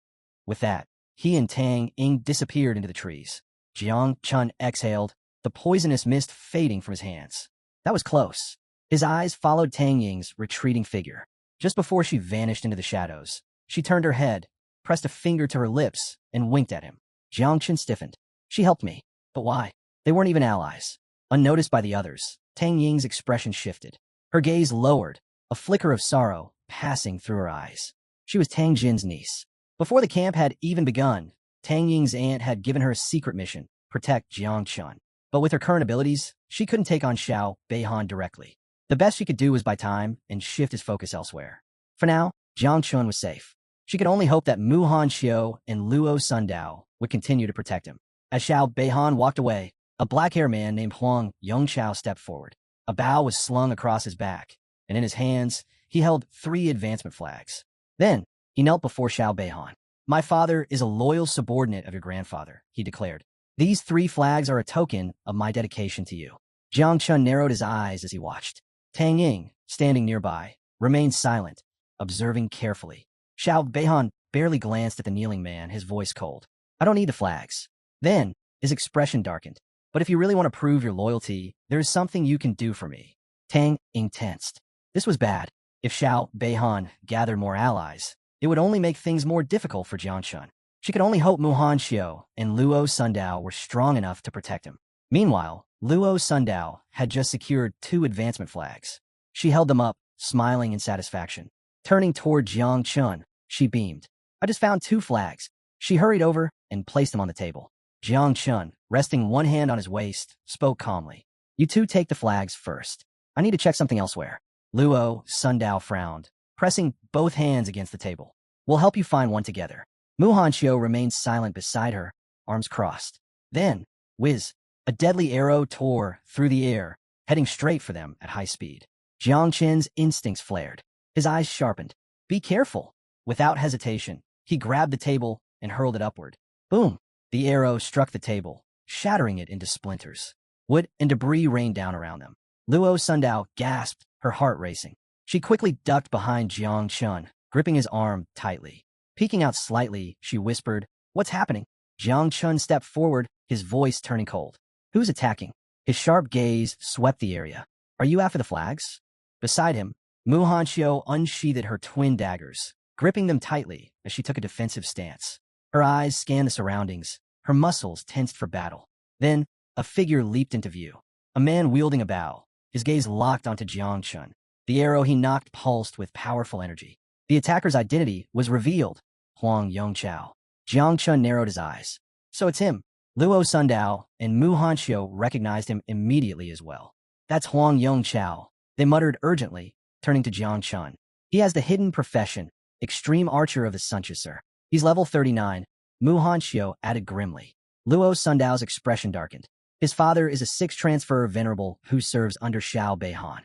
With that, he and Tang Ying disappeared into the trees. Jiang Chun exhaled, the poisonous mist fading from his hands. That was close. His eyes followed Tang Ying's retreating figure. Just before she vanished into the shadows, she turned her head, pressed a finger to her lips, and winked at him. Jiang Chun stiffened. She helped me. But why? They weren't even allies. Unnoticed by the others, Tang Ying's expression shifted. Her gaze lowered, a flicker of sorrow passing through her eyes. She was Tang Jin's niece. Before the camp had even begun, Tang Ying's aunt had given her a secret mission, protect Jiang Chun. But with her current abilities, she couldn't take on Xiao Beihan directly. The best she could do was buy time and shift his focus elsewhere. For now, Jiang Chun was safe. She could only hope that Mu Hanxiu and Luo Sundao would continue to protect him. As Xiao Beihan walked away, a black-haired man named Huang Yongchao stepped forward. A bow was slung across his back, and in his hands, he held 3 advancement flags. Then, he knelt before Xiao Beihan. My father is a loyal subordinate of your grandfather, he declared. These 3 flags are a token of my dedication to you. Jiang Chun narrowed his eyes as he watched. Tang Ying, standing nearby, remained silent, observing carefully. Xiao Beihan barely glanced at the kneeling man, his voice cold. I don't need the flags. Then, his expression darkened. But if you really want to prove your loyalty, there is something you can do for me. Tang Ying tensed. This was bad. If Xiao Beihan gathered more allies, it would only make things more difficult for Jiang Chun. She could only hope Mu Hanxiu and Luo Sundao were strong enough to protect him. Meanwhile, Luo Sundao had just secured 2 advancement flags. She held them up, smiling in satisfaction. Turning toward Jiang Chun, she beamed. I just found 2 flags. She hurried over and placed them on the table. Jiang Chun, resting one hand on his waist, spoke calmly. You 2 take the flags first. I need to check something elsewhere. Luo Sundao frowned, pressing both hands against the table. We'll help you find one together. Mu Hanxiu remained silent beside her, arms crossed. Then, whiz, a deadly arrow tore through the air, heading straight for them at high speed. Jiang Chen's instincts flared. His eyes sharpened. Be careful. Without hesitation, he grabbed the table and hurled it upward. Boom! The arrow struck the table, shattering it into splinters. Wood and debris rained down around them. Luo Sundao gasped, her heart racing. She quickly ducked behind Jiang Chun, gripping his arm tightly. Peeking out slightly, she whispered, What's happening? Jiang Chun stepped forward, his voice turning cold. Who's attacking? His sharp gaze swept the area. Are you after the flags? Beside him, Mu Hanxiu unsheathed her twin daggers, gripping them tightly as she took a defensive stance. Her eyes scanned the surroundings, her muscles tensed for battle. Then, a figure leaped into view. A man wielding a bow, his gaze locked onto Jiang Chun. The arrow he knocked pulsed with powerful energy. The attacker's identity was revealed. Huang Yongchao. Jiang Chun narrowed his eyes. So it's him. Luo Sundao and Mu Hanxiu recognized him immediately as well. That's Huang Yongchao, they muttered urgently, turning to Jiang Chun. He has the hidden profession, extreme archer of the Sunchasur. He's level 39, Mu Hanxiu added grimly. Luo Sundao's expression darkened. His father is a 6th transfer venerable who serves under Xiao Beihan.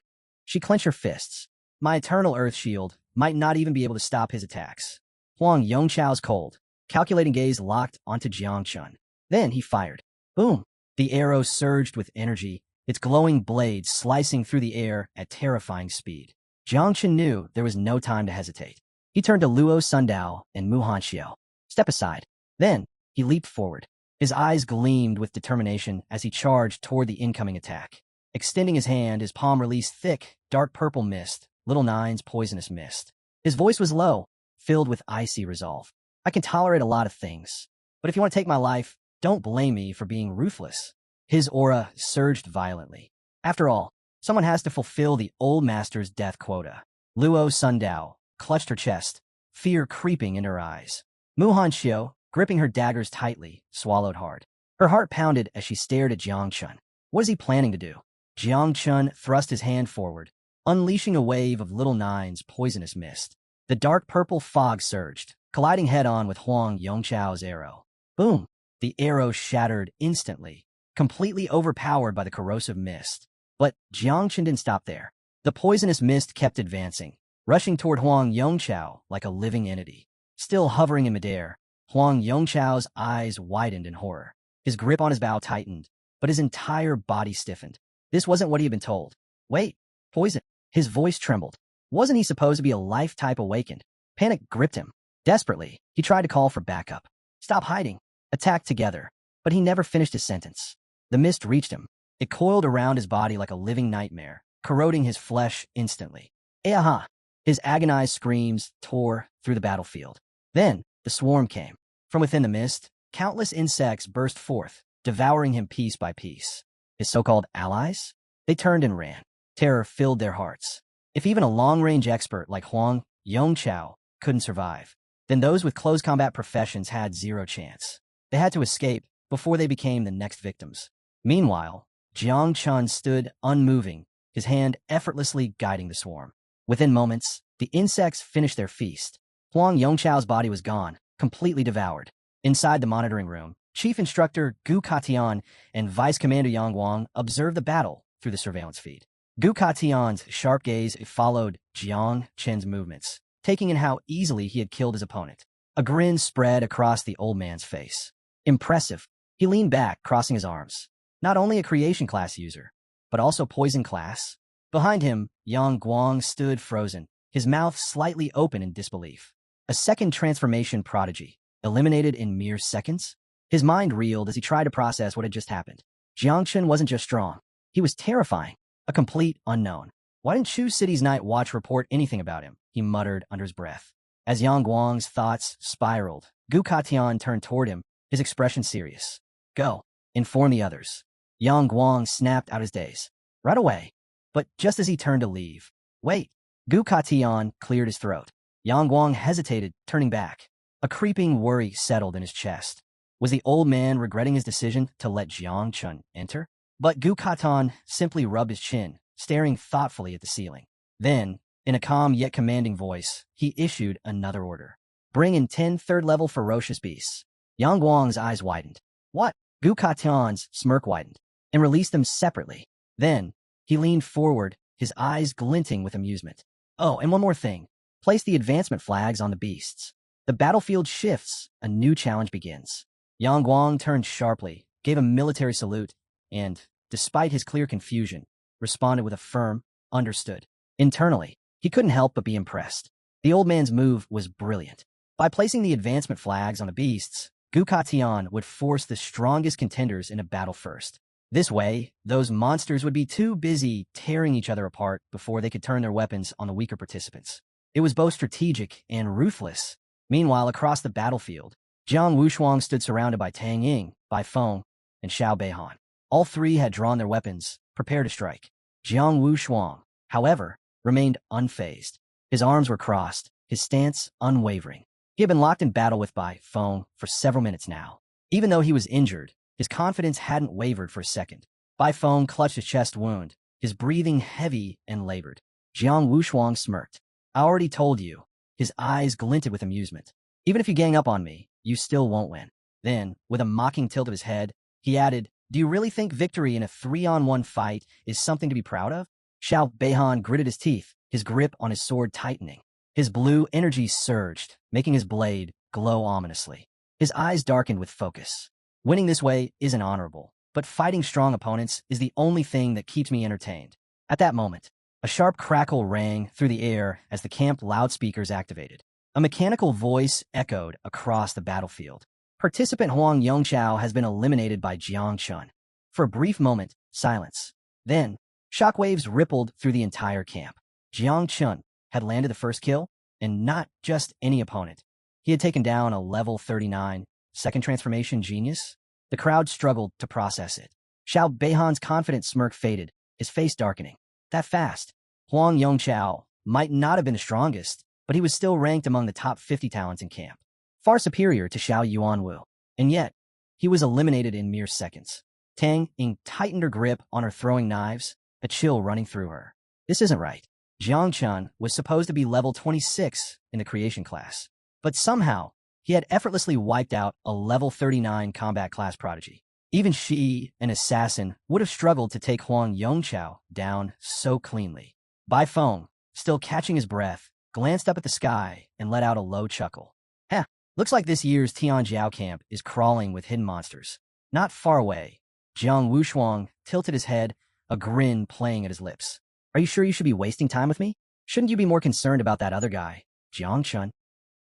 She clenched her fists. My eternal earth shield might not even be able to stop his attacks. Huang Yongchao's cold, calculating gaze locked onto Jiang Chun. Then he fired. Boom! The arrow surged with energy, its glowing blade slicing through the air at terrifying speed. Jiang Chun knew there was no time to hesitate. He turned to Luo Sundao and Mu Hanxiu. Step aside. Then, he leaped forward. His eyes gleamed with determination as he charged toward the incoming attack. Extending his hand, his palm released thick, dark purple mist, Little Nine's poisonous mist. His voice was low, filled with icy resolve. I can tolerate a lot of things, but if you want to take my life, don't blame me for being ruthless. His aura surged violently. After all, someone has to fulfill the old master's death quota. Luo Sundao clutched her chest, fear creeping in her eyes. Mu Hanxiu, gripping her daggers tightly, swallowed hard. Her heart pounded as she stared at Jiang Chun. What is he planning to do? Jiang Chun thrust his hand forward, unleashing a wave of Little Nine's poisonous mist. The dark purple fog surged, colliding head-on with Huang Yongchao's arrow. Boom! The arrow shattered instantly, completely overpowered by the corrosive mist. But Jiang Chun didn't stop there. The poisonous mist kept advancing, rushing toward Huang Yongchao like a living entity. Still hovering in midair, Huang Yongchao's eyes widened in horror. His grip on his bow tightened, but his entire body stiffened. This wasn't what he had been told. Wait, poison. His voice trembled. Wasn't he supposed to be a life-type awakened? Panic gripped him. Desperately, he tried to call for backup. Stop hiding. Attack together. But he never finished his sentence. The mist reached him. It coiled around his body like a living nightmare, corroding his flesh instantly. Aha! His agonized screams tore through the battlefield. Then, the swarm came. From within the mist, countless insects burst forth, devouring him piece by piece. His so-called allies? They turned and ran. Terror filled their hearts. If even a long-range expert like Huang Yongchao couldn't survive, then those with close combat professions had zero chance. They had to escape before they became the next victims. Meanwhile, Jiang Chun stood unmoving, his hand effortlessly guiding the swarm. Within moments, the insects finished their feast. Huang Yongchao's body was gone, completely devoured. Inside the monitoring room, Chief Instructor Gu Katian and Vice Commander Yang Wang observed the battle through the surveillance feed. Gu Katian's sharp gaze followed Jiang Chen's movements, taking in how easily he had killed his opponent. A grin spread across the old man's face. Impressive. He leaned back, crossing his arms. Not only a creation class user, but also poison class. Behind him, Yang Guang stood frozen, his mouth slightly open in disbelief. A second transformation prodigy, eliminated in mere seconds? His mind reeled as he tried to process what had just happened. Jiangchen wasn't just strong. He was terrifying, a complete unknown. Why didn't Shu City's Night Watch report anything about him? He muttered under his breath. As Yang Guang's thoughts spiraled, Gu Katian turned toward him, his expression serious. Go, inform the others. Yang Guang snapped out his daze. Right away. But just as he turned to leave, wait. Gu Katian cleared his throat. Yang Guang hesitated, turning back. A creeping worry settled in his chest. Was the old man regretting his decision to let Jiang Chun enter? But Gu Katan simply rubbed his chin, staring thoughtfully at the ceiling. Then, in a calm yet commanding voice, he issued another order. Bring in 10 third-level ferocious beasts. Yang Guang's eyes widened. What? Gu Katan's smirk widened, and released them separately. Then, he leaned forward, his eyes glinting with amusement. Oh, and one more thing. Place the advancement flags on the beasts. The battlefield shifts, a new challenge begins. Yang Guang turned sharply, gave a military salute, and, despite his clear confusion, responded with a firm, understood. Internally, he couldn't help but be impressed. The old man's move was brilliant. By placing the advancement flags on the beasts, Gu Katian would force the strongest contenders in a battle first. This way, those monsters would be too busy tearing each other apart before they could turn their weapons on the weaker participants. It was both strategic and ruthless. Meanwhile, across the battlefield, Jiang Wushuang stood surrounded by Tang Ying, Bai Feng, and Xiao Beihan. All three had drawn their weapons, prepared to strike. Jiang Wushuang, however, remained unfazed. His arms were crossed, his stance unwavering. He had been locked in battle with Bai Feng for several minutes now. Even though he was injured, his confidence hadn't wavered for a second. Bai Feng clutched his chest wound, his breathing heavy and labored. Jiang Wushuang smirked. I already told you. His eyes glinted with amusement. Even if you gang up on me, you still won't win. Then, with a mocking tilt of his head, he added, do you really think victory in a 3-on-1 fight is something to be proud of? Xiao Beihan gritted his teeth, his grip on his sword tightening. His blue energy surged, making his blade glow ominously. His eyes darkened with focus. Winning this way isn't honorable, but fighting strong opponents is the only thing that keeps me entertained. At that moment, a sharp crackle rang through the air as the camp loudspeakers activated. A mechanical voice echoed across the battlefield. Participant Huang Yongchao has been eliminated by Jiang Chun. For a brief moment, silence. Then, shockwaves rippled through the entire camp. Jiang Chun had landed the first kill, and not just any opponent. He had taken down a level 39, second transformation genius. The crowd struggled to process it. Xiao Beihan's confident smirk faded, his face darkening. That fast. Huang Yongchao might not have been the strongest, but he was still ranked among the top 50 talents in camp. Far superior to Xiao Yuanwu. And yet, he was eliminated in mere seconds. Tang Ying tightened her grip on her throwing knives, a chill running through her. This isn't right. Jiang Chun was supposed to be level 26 in the creation class, but somehow he had effortlessly wiped out a level 39 combat class prodigy. Even she, an assassin, would have struggled to take Huang Yongchao down so cleanly. Bai Feng, still catching his breath, glanced up at the sky and let out a low chuckle. Heh, looks like this year's Tianjiao camp is crawling with hidden monsters. Not far away, Jiang Wushuang tilted his head, a grin playing at his lips. Are you sure you should be wasting time with me? Shouldn't you be more concerned about that other guy, Jiang Chun?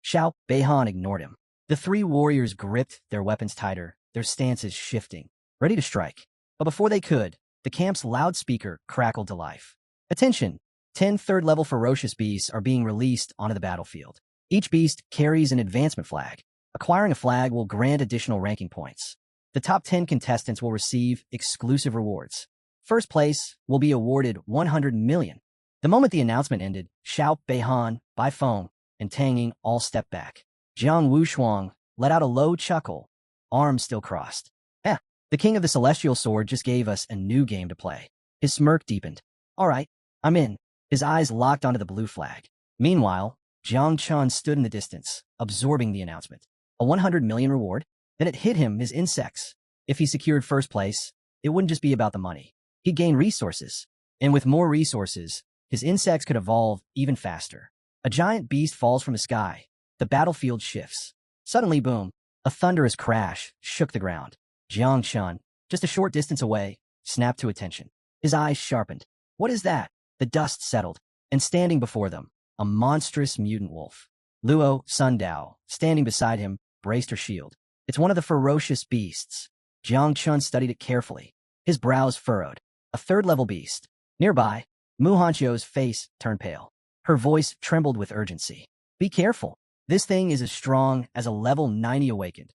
Xiao Beihan ignored him. The three warriors gripped their weapons tighter, their stances shifting, ready to strike. But before they could, the camp's loudspeaker crackled to life. Attention! 10 third-level ferocious beasts are being released onto the battlefield. Each beast carries an advancement flag. Acquiring a flag will grant additional ranking points. The top 10 contestants will receive exclusive rewards. First place will be awarded 100 million. The moment the announcement ended, Xiao Beihan, Bai Feng, and Tang Ying all stepped back. Jiang Wushuang let out a low chuckle, arms still crossed. The king of the celestial sword just gave us a new game to play. His smirk deepened. All right, I'm in. His eyes locked onto the blue flag. Meanwhile, Jiang Chun stood in the distance, absorbing the announcement. A 100 million reward? Then it hit him his insects. If he secured first place, it wouldn't just be about the money. He'd gain resources. And with more resources, his insects could evolve even faster. A giant beast falls from the sky. The battlefield shifts. Suddenly, boom, a thunderous crash shook the ground. Jiang Chun, just a short distance away, snapped to attention. His eyes sharpened. What is that? The dust settled, and standing before them, a monstrous mutant wolf. Luo Sundao, standing beside him, braced her shield. It's one of the ferocious beasts. Jiang Chun studied it carefully. His brows furrowed. A third-level beast. Nearby, Mu Hanqiu's face turned pale. Her voice trembled with urgency. Be careful. This thing is as strong as a level 90 awakened.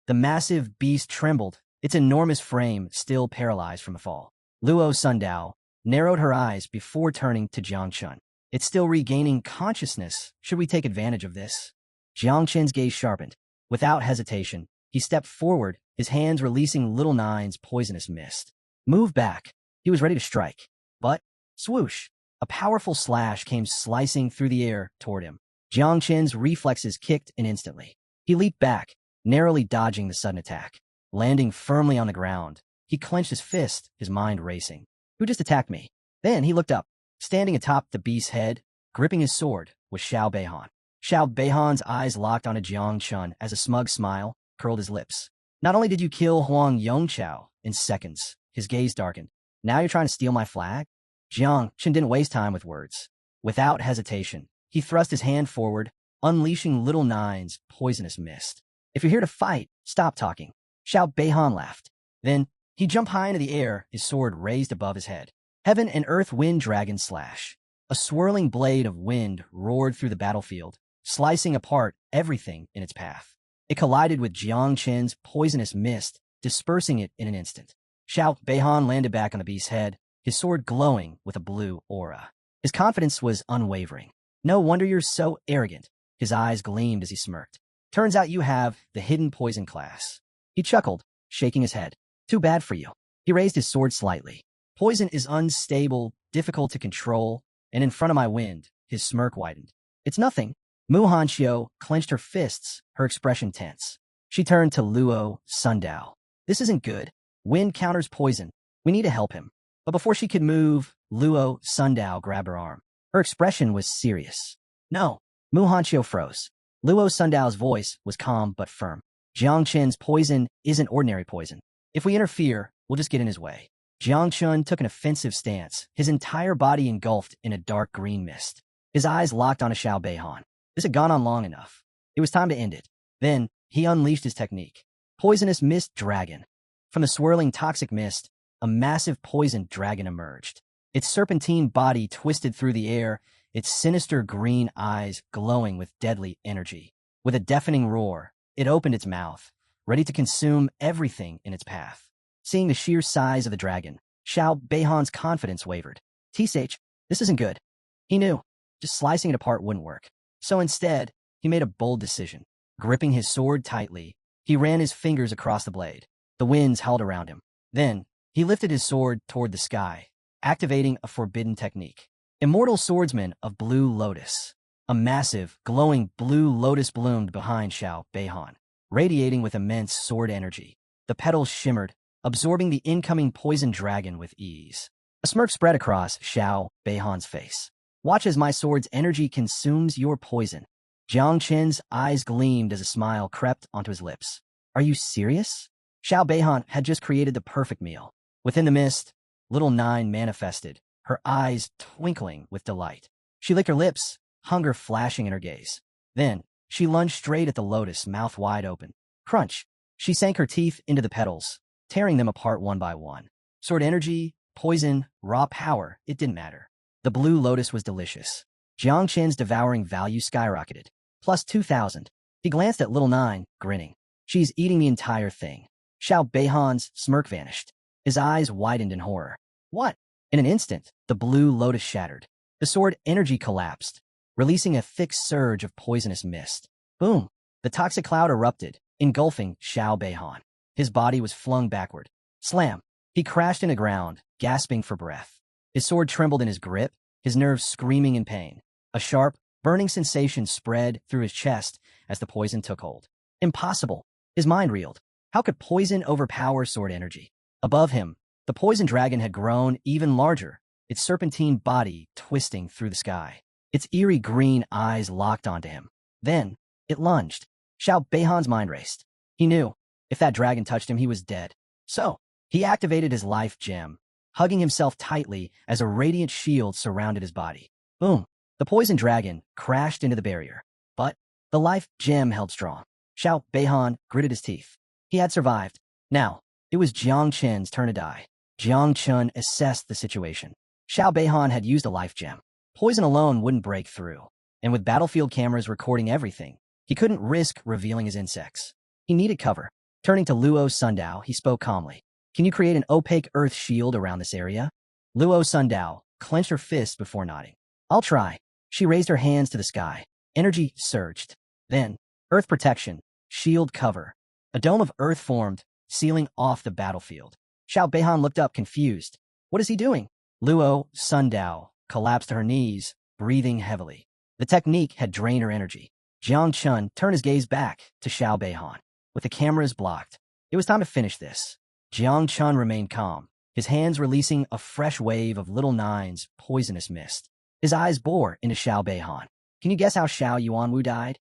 The massive beast trembled, its enormous frame still paralyzed from the fall. Luo Sundao narrowed her eyes before turning to Jiang Chun. It's still regaining consciousness. Should we take advantage of this? Jiang Chun's gaze sharpened. Without hesitation, he stepped forward, his hands releasing Little Nine's poisonous mist. Move back. He was ready to strike. But, swoosh, a powerful slash came slicing through the air toward him. Jiang Chun's reflexes kicked in instantly. He leaped back, narrowly dodging the sudden attack. Landing firmly on the ground, he clenched his fist, his mind racing. Who just attacked me? Then he looked up. Standing atop the beast's head, gripping his sword, was Xiao Beihan. Xiao Beihan's eyes locked onto Jiang Chun as a smug smile curled his lips. Not only did you kill Huang Yongqiao in seconds, his gaze darkened. Now you're trying to steal my flag? Jiang Chun didn't waste time with words. Without hesitation, he thrust his hand forward, unleashing Little Nine's poisonous mist. If you're here to fight, stop talking. Xiao Beihan laughed. Then, he jumped high into the air, his sword raised above his head. Heaven and Earth Wind Dragon Slash. A swirling blade of wind roared through the battlefield, slicing apart everything in its path. It collided with Jiang Chun's poisonous mist, dispersing it in an instant. Xiao Beihan landed back on the beast's head, his sword glowing with a blue aura. His confidence was unwavering. No wonder you're so arrogant. His eyes gleamed as he smirked. Turns out you have the hidden poison class. He chuckled, shaking his head. Too bad for you. He raised his sword slightly. Poison is unstable, difficult to control, and in front of my wind, his smirk widened. It's nothing. Mu Hanqiu clenched her fists, her expression tense. She turned to Luo Sundao. This isn't good. Wind counters poison. We need to help him. But before she could move, Luo Sundao grabbed her arm. Her expression was serious. No. Mu Hanqiu froze. Luo Sundao's voice was calm but firm. Jiang Chun's poison isn't ordinary poison. If we interfere, we'll just get in his way. Jiang Chun took an offensive stance, his entire body engulfed in a dark green mist. His eyes locked onto Xiao Beihan. This had gone on long enough. It was time to end it. Then, he unleashed his technique. Poisonous Mist Dragon. From the swirling toxic mist, a massive poisoned dragon emerged. Its serpentine body twisted through the air, its sinister green eyes glowing with deadly energy. With a deafening roar, it opened its mouth, ready to consume everything in its path. Seeing the sheer size of the dragon, Xiao Beihan's confidence wavered. T-Sage, this isn't good. He knew. Just slicing it apart wouldn't work. So instead, he made a bold decision. Gripping his sword tightly, he ran his fingers across the blade. The winds howled around him. Then, he lifted his sword toward the sky, activating a forbidden technique. Immortal Swordsman of Blue Lotus. A massive, glowing blue lotus bloomed behind Xiao Beihan, radiating with immense sword energy. The petals shimmered, absorbing the incoming poison dragon with ease. A smirk spread across Xiao Beihan's face. Watch as my sword's energy consumes your poison. Jiang Qin's eyes gleamed as a smile crept onto his lips. Are you serious? Xiao Beihan had just created the perfect meal. Within the mist, little Nine manifested, her eyes twinkling with delight. She licked her lips, hunger flashing in her gaze. Then, she lunged straight at the lotus, mouth wide open. Crunch! She sank her teeth into the petals, tearing them apart one by one. Sword energy, poison, raw power, it didn't matter. The blue lotus was delicious. Jiang Qin's devouring value skyrocketed. Plus 2,000. He glanced at little Nine, grinning. She's eating the entire thing. Xiao Beihan's smirk vanished. His eyes widened in horror. What? In an instant, the blue lotus shattered. The sword energy collapsed, releasing a thick surge of poisonous mist. Boom! The toxic cloud erupted, engulfing Xiao Beihan. His body was flung backward. Slam! He crashed into ground, gasping for breath. His sword trembled in his grip, his nerves screaming in pain. A sharp, burning sensation spread through his chest as the poison took hold. Impossible! His mind reeled. How could poison overpower sword energy? Above him, the poison dragon had grown even larger, its serpentine body twisting through the sky. Its eerie green eyes locked onto him. Then, it lunged. Xiao Beihan's mind raced. He knew, if that dragon touched him, he was dead. So, he activated his life gem, hugging himself tightly as a radiant shield surrounded his body. Boom! The poison dragon crashed into the barrier. But the life gem held strong. Xiao Beihan gritted his teeth. He had survived. Now, it was Jiang Qin's turn to die. Jiang Qin assessed the situation. Xiao Beihan had used a life gem. Poison alone wouldn't break through. And with battlefield cameras recording everything, he couldn't risk revealing his insects. He needed cover. Turning to Luo Sundao, he spoke calmly. Can you create an opaque earth shield around this area? Luo Sundao clenched her fist before nodding. I'll try. She raised her hands to the sky. Energy surged. Then, earth protection, shield cover. A dome of earth formed, sealing off the battlefield. Xiao Beihan looked up confused. What is he doing? Luo Sundao collapsed to her knees, breathing heavily. The technique had drained her energy. Jiang Qin turned his gaze back to Xiao Beihan. With the cameras blocked, it was time to finish this. Jiang Qin remained calm, his hands releasing a fresh wave of little Nine's poisonous mist. His eyes bore into Xiao Beihan. Can you guess how Xiao Yuanwu died?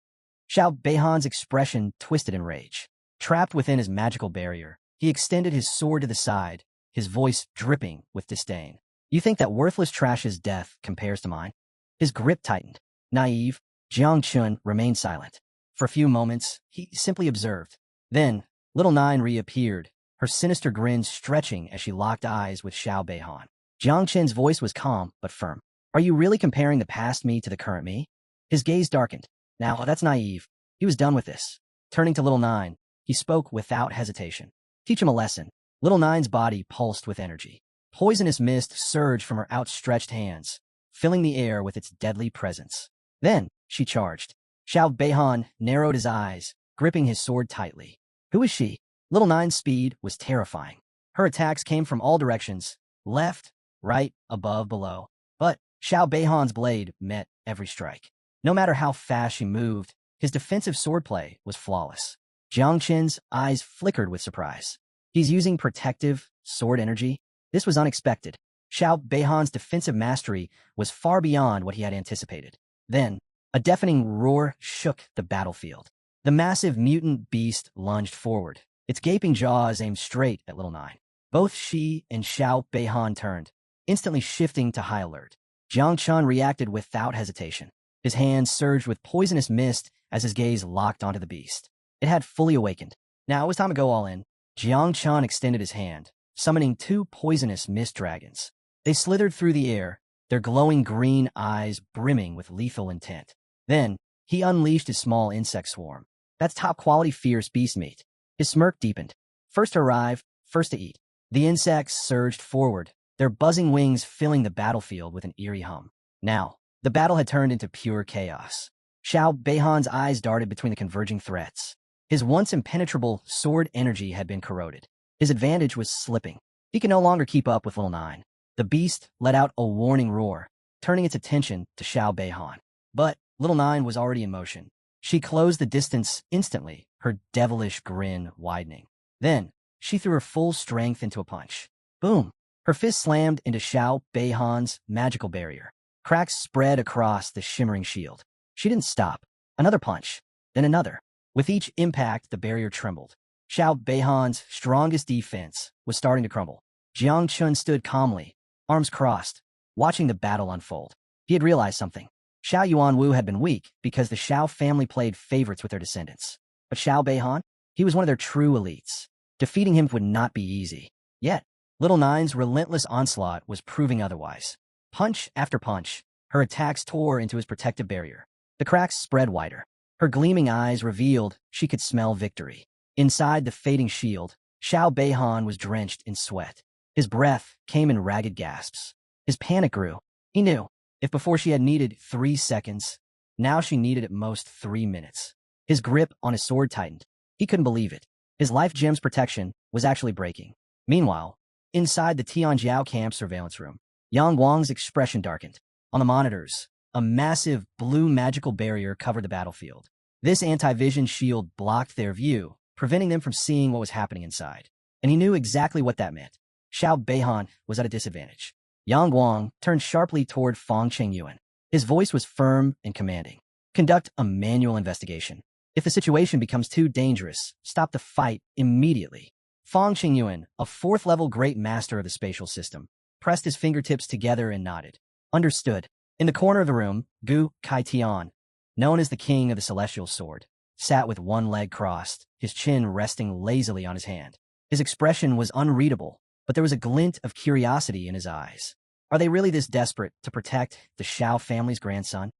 Xiao Beihan's expression twisted in rage. Trapped within his magical barrier, he extended his sword to the side, his voice dripping with disdain. You think that worthless trash's death compares to mine? His grip tightened. Naive, Jiang Qin remained silent. For a few moments, he simply observed. Then, little Nine reappeared, her sinister grin stretching as she locked eyes with Xiao Beihan. Jiang Qin's voice was calm but firm. Are you really comparing the past me to the current me? His gaze darkened. Now, that's naive. He was done with this. Turning to little Nine, he spoke without hesitation. Teach him a lesson. Little Nine's body pulsed with energy. Poisonous mist surged from her outstretched hands, filling the air with its deadly presence. Then, she charged. Xiao Beihan narrowed his eyes, gripping his sword tightly. Who is she? Little Nine's speed was terrifying. Her attacks came from all directions, left, right, above, below. But Xiao Beihan's blade met every strike. No matter how fast she moved, his defensive swordplay was flawless. Jiang Qin's eyes flickered with surprise. He's using protective sword energy? This was unexpected. Xiao Beihan's defensive mastery was far beyond what he had anticipated. Then, a deafening roar shook the battlefield. The massive mutant beast lunged forward, its gaping jaws aimed straight at little Nine. Both she and Xiao Beihan turned, instantly shifting to high alert. Jiang Qin reacted without hesitation. His hands surged with poisonous mist as his gaze locked onto the beast. It had fully awakened. Now it was time to go all in. Jiang Qin extended his hand, summoning two poisonous mist dragons. They slithered through the air, their glowing green eyes brimming with lethal intent. Then, he unleashed his small insect swarm. That's top-quality fierce beast meat. His smirk deepened. First to arrive, first to eat. The insects surged forward, their buzzing wings filling the battlefield with an eerie hum. Now, the battle had turned into pure chaos. Xiao Beihan's eyes darted between the converging threats. His once impenetrable sword energy had been corroded. His advantage was slipping. He could no longer keep up with little Nine. The beast let out a warning roar, turning its attention to Xiao Beihan. But little Nine was already in motion. She closed the distance instantly, her devilish grin widening. Then, she threw her full strength into a punch. Boom! Her fist slammed into Xiao Beihan's magical barrier. Cracks spread across the shimmering shield. She didn't stop. Another punch, then another. With each impact, the barrier trembled. Xiao Beihan's strongest defense was starting to crumble. Jiang Chun stood calmly, arms crossed, watching the battle unfold. He had realized something. Xiao Yuanwu had been weak because the Xiao family played favorites with their descendants. But Xiao Beihan? He was one of their true elites. Defeating him would not be easy. Yet, Little Nine's relentless onslaught was proving otherwise. Punch after punch, her attacks tore into his protective barrier. The cracks spread wider. Her gleaming eyes revealed she could smell victory. Inside the fading shield, Xiao Beihan was drenched in sweat. His breath came in ragged gasps. His panic grew. He knew, if before she had needed 3 seconds, now she needed at most 3 minutes. His grip on his sword tightened. He couldn't believe it. His life gem's protection was actually breaking. Meanwhile, inside the Tianjiao camp surveillance room, Yang Guang's expression darkened. On the monitors, a massive blue magical barrier covered the battlefield. This anti-vision shield blocked their view, preventing them from seeing what was happening inside. And he knew exactly what that meant. Xiao Beihan was at a disadvantage. Yang Guang turned sharply toward Fang Chengyuan. His voice was firm and commanding. Conduct a manual investigation. If the situation becomes too dangerous, stop the fight immediately. Fang Chengyuan, a 4th-level great master of the spatial system, pressed his fingertips together and nodded. Understood. In the corner of the room, Gu Kaitian, known as the King of the Celestial Sword, sat with one leg crossed, his chin resting lazily on his hand. His expression was unreadable, but there was a glint of curiosity in his eyes. Are they really this desperate to protect the Xiao family's grandson?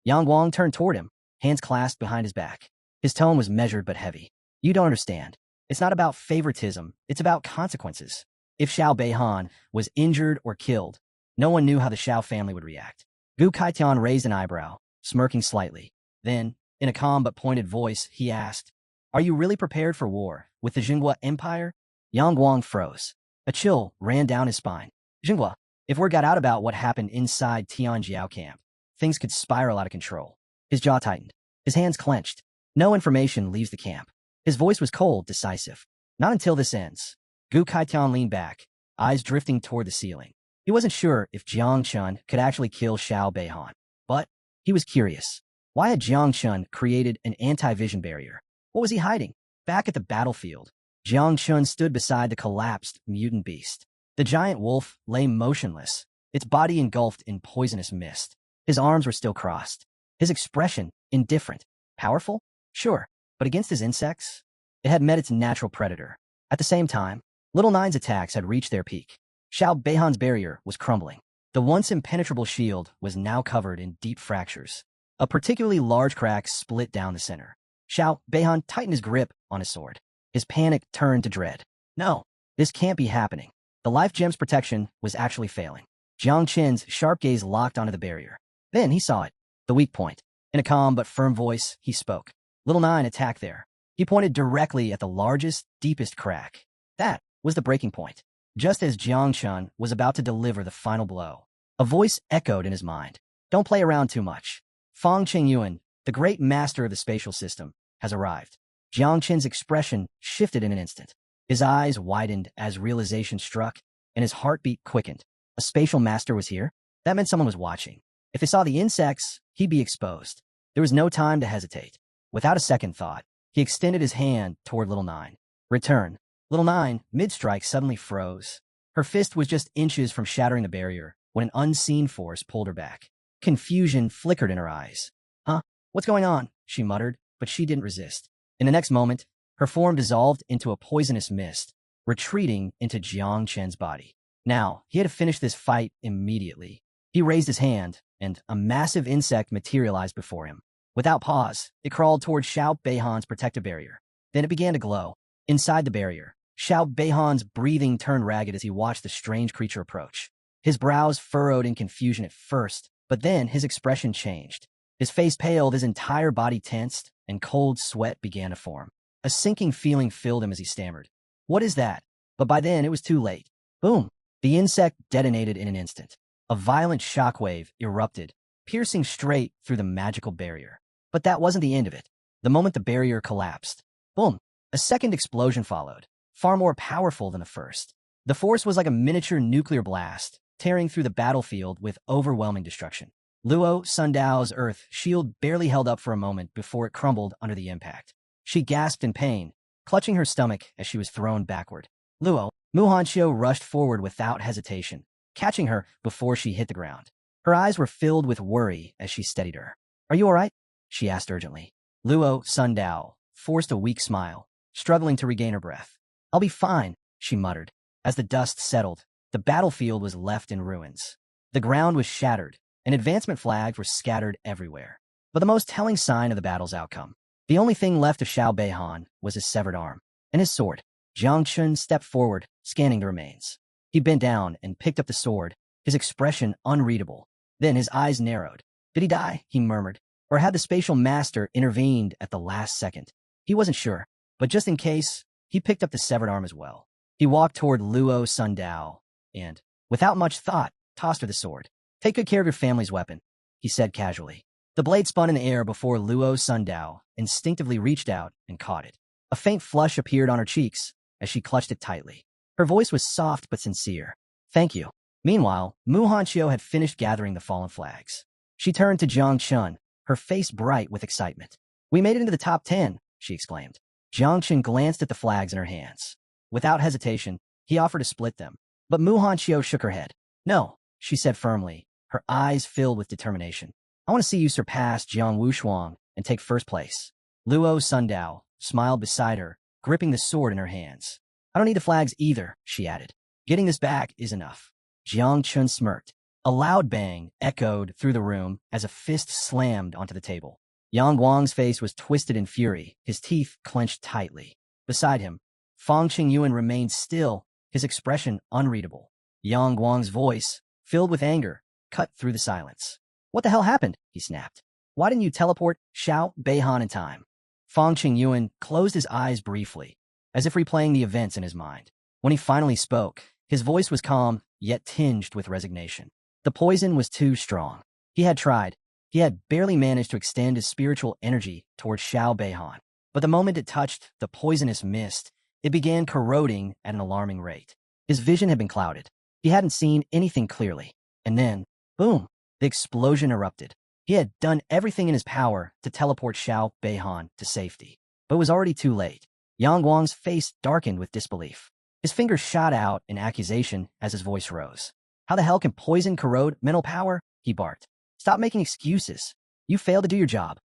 Yang Guang turned toward him, hands clasped behind his back. His tone was measured but heavy. You don't understand. It's not about favoritism, it's about consequences. If Xiao Beihan was injured or killed, no one knew how the Xiao family would react. Gu Kaitian raised an eyebrow, smirking slightly. Then, in a calm but pointed voice, he asked, Are you really prepared for war with the Jinghua Empire? Yang Guang froze. A chill ran down his spine. Jinghua, if word got out about what happened inside Tianjiao camp, things could spiral out of control. His jaw tightened. His hands clenched. No information leaves the camp. His voice was cold, decisive. Not until this ends. Gu Kaitian leaned back, eyes drifting toward the ceiling. He wasn't sure if Jiang Chun could actually kill Xiao Beihan, but he was curious. Why had Jiang Chun created an anti-vision barrier? What was he hiding? Back at the battlefield, Jiang Chun stood beside the collapsed mutant beast. The giant wolf lay motionless, its body engulfed in poisonous mist. His arms were still crossed. His expression, indifferent. Powerful? Sure, but against his insects? It had met its natural predator. At the same time, Little Nine's attacks had reached their peak. Xiao Beihan's barrier was crumbling. The once impenetrable shield was now covered in deep fractures. A particularly large crack split down the center. Xiao Beihan tightened his grip on his sword. His panic turned to dread. No, this can't be happening. The life gem's protection was actually failing. Jiang Chen's sharp gaze locked onto the barrier. Then he saw it, the weak point. In a calm but firm voice, he spoke. Little Nine attacked there. He pointed directly at the largest, deepest crack. That was the breaking point. Just as Jiang Chun was about to deliver the final blow, a voice echoed in his mind. Don't play around too much. Fang Chengyuan, the great master of the spatial system, has arrived. Jiang Chen's expression shifted in an instant. His eyes widened as realization struck, and his heartbeat quickened. A spatial master was here? That meant someone was watching. If they saw the insects, he'd be exposed. There was no time to hesitate. Without a second thought, he extended his hand toward Little Nine. Return. Little Nine, mid-strike, suddenly froze. Her fist was just inches from shattering the barrier when an unseen force pulled her back. Confusion flickered in her eyes. Huh? What's going on? She muttered, but she didn't resist. In the next moment, her form dissolved into a poisonous mist, retreating into Jiang Chen's body. Now, he had to finish this fight immediately. He raised his hand, and a massive insect materialized before him. Without pause, it crawled toward Xiao Beihan's protective barrier. Then it began to glow. Inside the barrier, Xiao Beihan's breathing turned ragged as he watched the strange creature approach. His brows furrowed in confusion at first, but then his expression changed. His face paled, his entire body tensed, and cold sweat began to form. A sinking feeling filled him as he stammered. What is that? But by then, it was too late. Boom! The insect detonated in an instant. A violent shockwave erupted, piercing straight through the magical barrier. But that wasn't the end of it. The moment the barrier collapsed, boom! A second explosion followed, far more powerful than the first. The force was like a miniature nuclear blast, tearing through the battlefield with overwhelming destruction. Luo Sundao's earth shield barely held up for a moment before it crumbled under the impact. She gasped in pain, clutching her stomach as she was thrown backward. Luo Muhanshio rushed forward without hesitation, catching her before she hit the ground. Her eyes were filled with worry as she steadied her. "Are you all right?" she asked urgently. Luo Sundao forced a weak smile, struggling to regain her breath. "I'll be fine," she muttered. As the dust settled, the battlefield was left in ruins. The ground was shattered, and advancement flags were scattered everywhere. But the most telling sign of the battle's outcome, the only thing left of Xiao Beihan, was his severed arm and his sword. Jiang Chun stepped forward, scanning the remains. He bent down and picked up the sword, his expression unreadable. Then his eyes narrowed. "Did he die?" he murmured. "Or had the spatial master intervened at the last second?" He wasn't sure, but just in case, he picked up the severed arm as well. He walked toward Luo Sundao and, without much thought, tossed her the sword. "Take good care of your family's weapon," he said casually. The blade spun in the air before Luo Sundao instinctively reached out and caught it. A faint flush appeared on her cheeks as she clutched it tightly. Her voice was soft but sincere. "Thank you." Meanwhile, Mu Hanchio had finished gathering the fallen flags. She turned to Jiang Chun, her face bright with excitement. "We made it into the top 10, she exclaimed. Jiang Chun glanced at the flags in her hands. Without hesitation, he offered to split them. But Mu Hanchio shook her head. "No," she said firmly, her eyes filled with determination. "I want to see you surpass Jiang Wushuang and take first place." Luo Sundao smiled beside her, gripping the sword in her hands. "I don't need the flags either," she added. "Getting this back is enough." Jiang Chun smirked. A loud bang echoed through the room as a fist slammed onto the table. Yang Guang's face was twisted in fury, his teeth clenched tightly. Beside him, Fang Qingyuan remained still, his expression unreadable. Yang Guang's voice, filled with anger, cut through the silence. "What the hell happened?" he snapped. "Why didn't you teleport Xiao Beihan in time?" Fang Qingyuan closed his eyes briefly, as if replaying the events in his mind. When he finally spoke, his voice was calm, yet tinged with resignation. The poison was too strong. He had tried. He had barely managed to extend his spiritual energy towards Xiao Beihan. But the moment it touched the poisonous mist, it began corroding at an alarming rate. His vision had been clouded. He hadn't seen anything clearly. And then, boom, the explosion erupted. He had done everything in his power to teleport Xiao Beihan to safety. But it was already too late. Yang Guang's face darkened with disbelief. His fingers shot out in accusation as his voice rose. "How the hell can poison corrode mental power?" he barked. "Stop making excuses. You failed to do your job."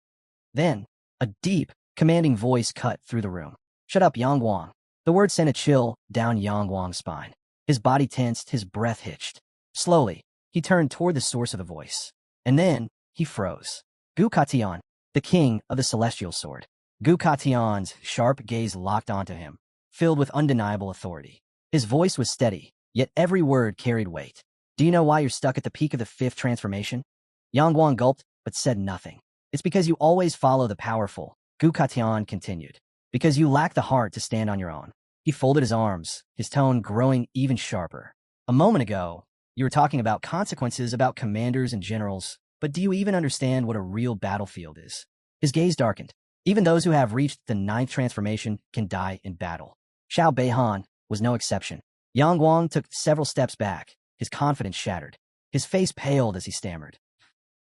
Then, a deep, commanding voice cut through the room. "Shut up, Yang Guang." The word sent a chill down Yang Guang's spine. His body tensed, his breath hitched. Slowly, he turned toward the source of the voice. And then, he froze. Gu Katian, the king of the celestial sword. Gu Katian's sharp gaze locked onto him, filled with undeniable authority. His voice was steady, yet every word carried weight. "Do you know why you're stuck at the peak of the fifth transformation?" Yang Guang gulped, but said nothing. "It's because you always follow the powerful," Gu Katian continued. "Because you lack the heart to stand on your own." He folded his arms, his tone growing even sharper. "A moment ago, you were talking about consequences about commanders and generals, but do you even understand what a real battlefield is?" His gaze darkened. "Even those who have reached the ninth transformation can die in battle. Xiao Beihan was no exception." Yang Guang took several steps back, his confidence shattered. His face paled as he stammered.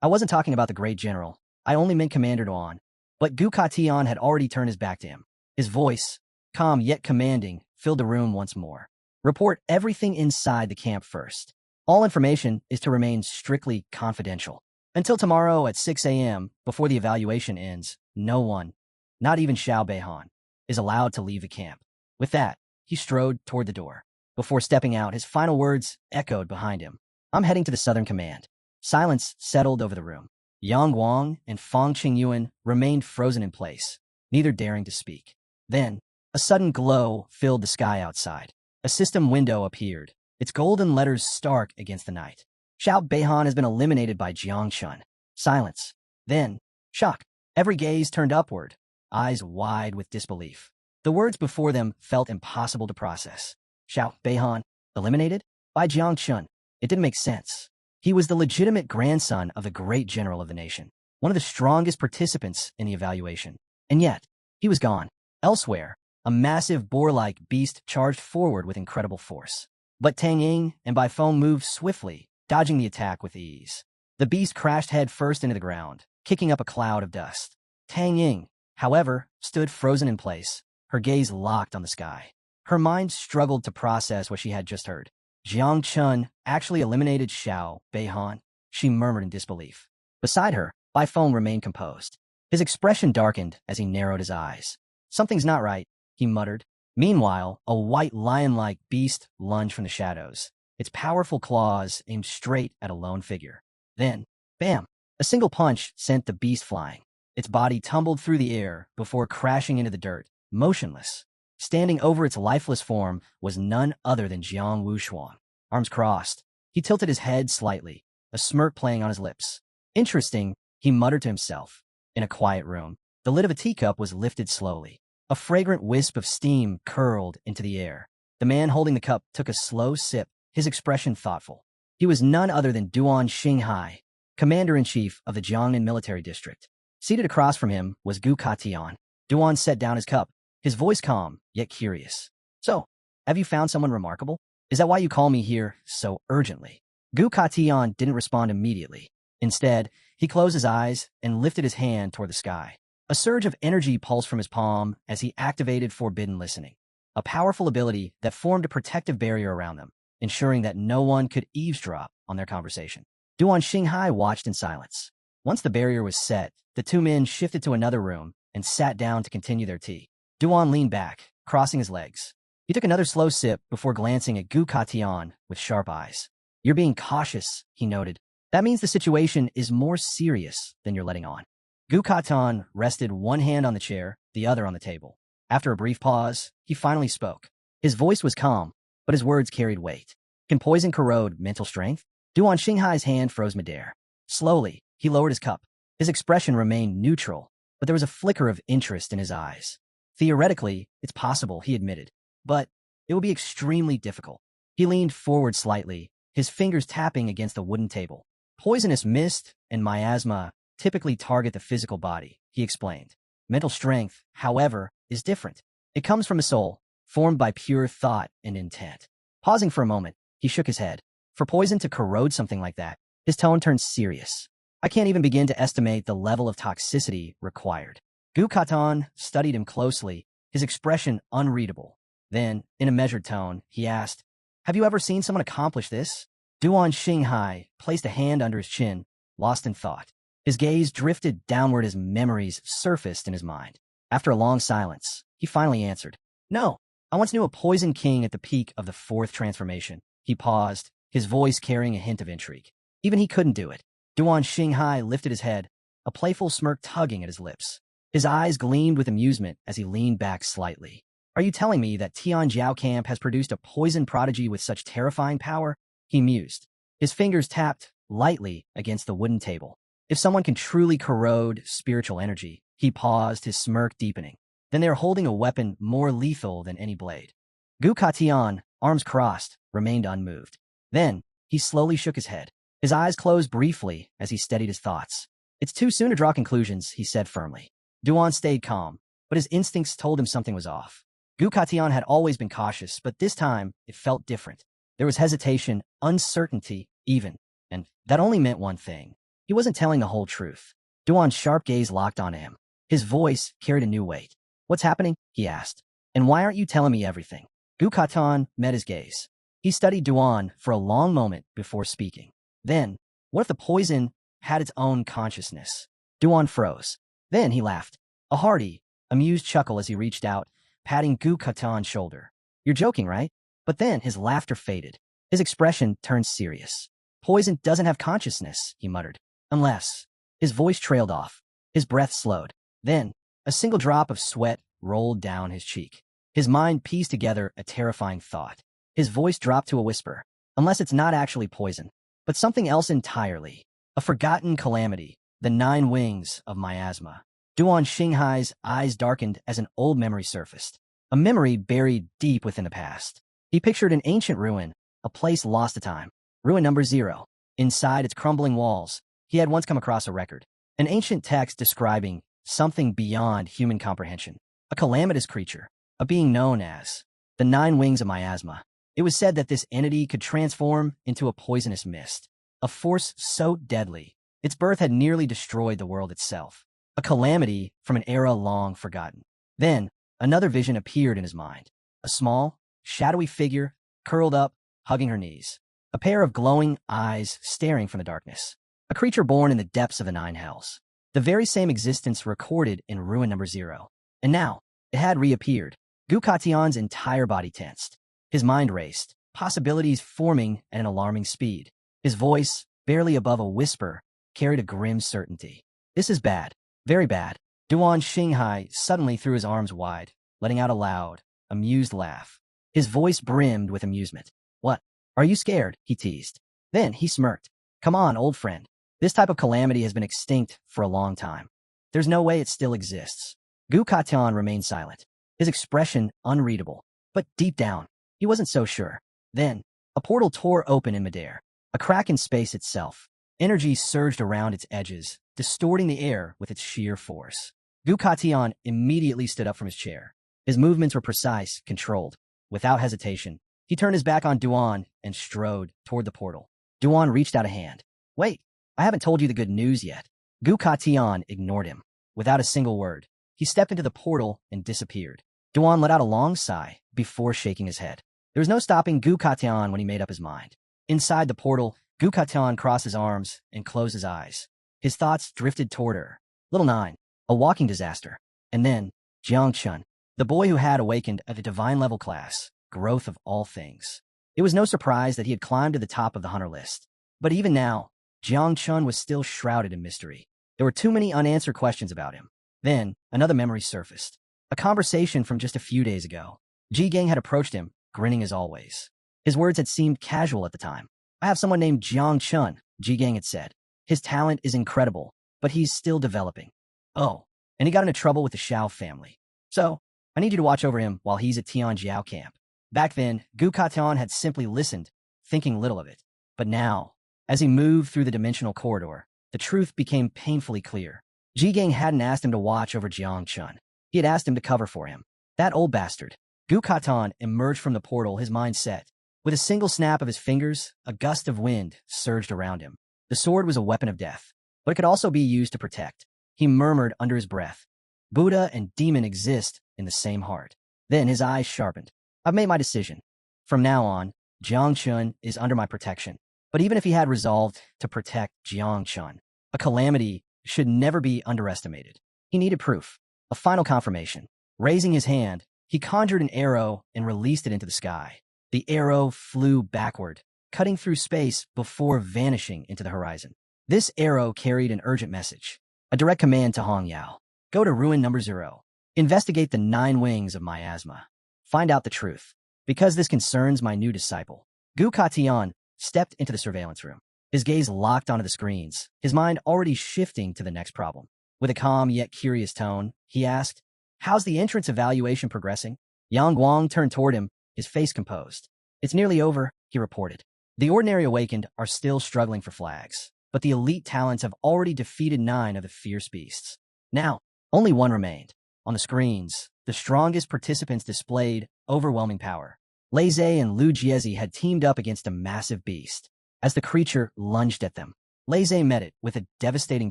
"I wasn't talking about the great general. I only meant Commander Duan." But Gu Katian had already turned his back to him. His voice, calm yet commanding, filled the room once more. "Report everything inside the camp first. All information is to remain strictly confidential. Until tomorrow at 6 a.m., before the evaluation ends, no one, not even Xiao Beihan, is allowed to leave the camp." With that, he strode toward the door. Before stepping out, his final words echoed behind him. "I'm heading to the Southern Command." Silence settled over the room. Yang Guang and Fang Qingyuan remained frozen in place, neither daring to speak. Then, a sudden glow filled the sky outside. A system window appeared, its golden letters stark against the night. "Xiao Beihan has been eliminated by Jiang Chun." Silence. Then, shock. Every gaze turned upward, eyes wide with disbelief. The words before them felt impossible to process. Xiao Beihan, eliminated? By Jiang Chun. It didn't make sense. He was the legitimate grandson of the great general of the nation, one of the strongest participants in the evaluation. And yet, he was gone. Elsewhere, a massive boar-like beast charged forward with incredible force. But Tang Ying and Bai Feng moved swiftly, dodging the attack with ease. The beast crashed head first into the ground, kicking up a cloud of dust. Tang Ying, however, stood frozen in place, her gaze locked on the sky. Her mind struggled to process what she had just heard. Jiang Chun actually eliminated Xiao Beihan, she murmured in disbelief. Beside her, Bai Feng remained composed. His expression darkened as he narrowed his eyes. Something's not right, he muttered. Meanwhile, a white lion-like beast lunged from the shadows, its powerful claws aimed straight at a lone figure. Then, bam! A single punch sent the beast flying. Its body tumbled through the air before crashing into the dirt, motionless. Standing over its lifeless form was none other than Jiang Wushuang. Arms crossed, he tilted his head slightly, a smirk playing on his lips. Interesting, he muttered to himself. In a quiet room, the lid of a teacup was lifted slowly. A fragrant wisp of steam curled into the air. The man holding the cup took a slow sip, his expression thoughtful. He was none other than Duan Xinghai, commander-in-chief of the Jiangnan military district. Seated across from him was Gu Katian. Duan set down his cup, his voice calm, yet curious. So, have you found someone remarkable? Is that why you call me here so urgently? Gu Katian didn't respond immediately. Instead, he closed his eyes and lifted his hand toward the sky. A surge of energy pulsed from his palm as he activated forbidden listening, a powerful ability that formed a protective barrier around them, ensuring that no one could eavesdrop on their conversation. Duan Xinghai watched in silence. Once the barrier was set, the two men shifted to another room and sat down to continue their tea. Duan leaned back, crossing his legs. He took another slow sip before glancing at Gu Katian with sharp eyes. You're being cautious, he noted. That means the situation is more serious than you're letting on. Gu Katan rested one hand on the chair, the other on the table. After a brief pause, he finally spoke. His voice was calm, but his words carried weight. Can poison corrode mental strength? Duan Xinghai's hand froze midair. Slowly, he lowered his cup. His expression remained neutral, but there was a flicker of interest in his eyes. Theoretically, it's possible, he admitted, but it would be extremely difficult. He leaned forward slightly, his fingers tapping against the wooden table. Poisonous mist and miasma typically target the physical body, he explained. Mental strength, however, is different. It comes from a soul, formed by pure thought and intent. Pausing for a moment, he shook his head. For poison to corrode something like that, his tone turned serious. I can't even begin to estimate the level of toxicity required. Gu Katan studied him closely, his expression unreadable. Then, in a measured tone, he asked, Have you ever seen someone accomplish this? Duan Xinghai placed a hand under his chin, lost in thought. His gaze drifted downward as memories surfaced in his mind. After a long silence, he finally answered, No, I once knew a poison king at the peak of the fourth transformation. He paused, his voice carrying a hint of intrigue. Even he couldn't do it. Duan Xinghai lifted his head, a playful smirk tugging at his lips. His eyes gleamed with amusement as he leaned back slightly. Are you telling me that Tian Jiao Camp has produced a poison prodigy with such terrifying power? He mused. His fingers tapped lightly against the wooden table. If someone can truly corrode spiritual energy, he paused, his smirk deepening. Then they are holding a weapon more lethal than any blade. Gu Katian, arms crossed, remained unmoved. Then, he slowly shook his head. His eyes closed briefly as he steadied his thoughts. It's too soon to draw conclusions, he said firmly. Duan stayed calm, but his instincts told him something was off. Gu Katian had always been cautious, but this time it felt different. There was hesitation, uncertainty, even, and that only meant one thing. He wasn't telling the whole truth. Duan's sharp gaze locked onto him. His voice carried a new weight. What's happening? He asked. And why aren't you telling me everything? Gu Katan met his gaze. He studied Duan for a long moment before speaking. Then, what if the poison had its own consciousness? Duan froze. Then he laughed. A hearty, amused chuckle as he reached out, patting Gu Katan's shoulder. You're joking, right? But then his laughter faded. His expression turned serious. Poison doesn't have consciousness, he muttered. Unless. His voice trailed off. His breath slowed. Then, a single drop of sweat rolled down his cheek. His mind pieced together a terrifying thought. His voice dropped to a whisper. Unless it's not actually poison, but something else entirely. A forgotten calamity. The 9 wings of miasma. Duan Xinghai's eyes darkened as an old memory surfaced. A memory buried deep within the past. He pictured an ancient ruin, a place lost to time. Ruin number 0. Inside its crumbling walls, he had once come across a record. An ancient text describing something beyond human comprehension. A calamitous creature. A being known as the 9 wings of miasma. It was said that this entity could transform into a poisonous mist. a force so deadly, its birth had nearly destroyed the world itself, a calamity from an era long forgotten. Then, another vision appeared in his mind, a small, shadowy figure, curled up, hugging her knees, a pair of glowing eyes staring from the darkness, a creature born in the depths of the nine hells, the very same existence recorded in ruin number 0. And now, it had reappeared. Gukation's entire body tensed. His mind raced, possibilities forming at an alarming speed. His voice, barely above a whisper, carried a grim certainty. This is bad. Very bad. Duan Xinghai suddenly threw his arms wide, letting out a loud, amused laugh. His voice brimmed with amusement. What? Are you scared? He teased. Then he smirked. Come on, old friend. This type of calamity has been extinct for a long time. There's no way it still exists. Gukation remained silent, his expression unreadable. But deep down, he wasn't so sure. Then, a portal tore open in midair, a crack in space itself. Energy surged around its edges, distorting the air with its sheer force. Gukation immediately stood up from his chair. His movements were precise, controlled. Without hesitation, he turned his back on Duan and strode toward the portal. Duan reached out a hand. Wait, I haven't told you the good news yet. Gukation ignored him. Without a single word, he stepped into the portal and disappeared. Duan let out a long sigh before shaking his head. There was no stopping Gukation when he made up his mind. Inside the portal, Gukation crossed his arms and closed his eyes. His thoughts drifted toward her. Little Nine, a walking disaster. And then, Jiang Chun, the boy who had awakened at the divine level class, growth of all things. It was no surprise that he had climbed to the top of the hunter list. But even now, Jiang Chun was still shrouded in mystery. There were too many unanswered questions about him. Then, another memory surfaced. A conversation from just a few days ago. Ji Gang had approached him, grinning as always. His words had seemed casual at the time. I have someone named Jiang Chun, Ji Gang had said. His talent is incredible, but he's still developing. Oh, and he got into trouble with the Xiao family. So, I need you to watch over him while he's at Tianjiao camp. Back then, Gukation had simply listened, thinking little of it. But now, as he moved through the dimensional corridor, the truth became painfully clear. Ji Gang hadn't asked him to watch over Jiang Chun. He had asked him to cover for him. That old bastard. Gukation emerged from the portal, his mind set. With a single snap of his fingers, a gust of wind surged around him. The sword was a weapon of death, but it could also be used to protect. He murmured under his breath. Buddha and demon exist in the same heart. Then his eyes sharpened. I've made my decision. From now on, Jiang Chun is under my protection. But even if he had resolved to protect Jiang Chun, a calamity should never be underestimated. He needed proof, a final confirmation. Raising his hand, he conjured an arrow and released it into the sky. The arrow flew backward, cutting through space before vanishing into the horizon. This arrow carried an urgent message, a direct command to Hong Yao. Go to ruin number 0. Investigate the 9 wings of miasma. Find out the truth. Because this concerns my new disciple. Gukation stepped into the surveillance room. His gaze locked onto the screens, his mind already shifting to the next problem. With a calm yet curious tone, he asked, How's the entrance evaluation progressing? Yang Guang turned toward him, his face composed. It's nearly over, he reported. The ordinary awakened are still struggling for flags, but the elite talents have already defeated 9 of the fierce beasts. Now, only 1 remained. On the screens, the strongest participants displayed overwhelming power. Lei Zhe and Lu Jiezi had teamed up against a massive beast. As the creature lunged at them, Lei Zhe met it with a devastating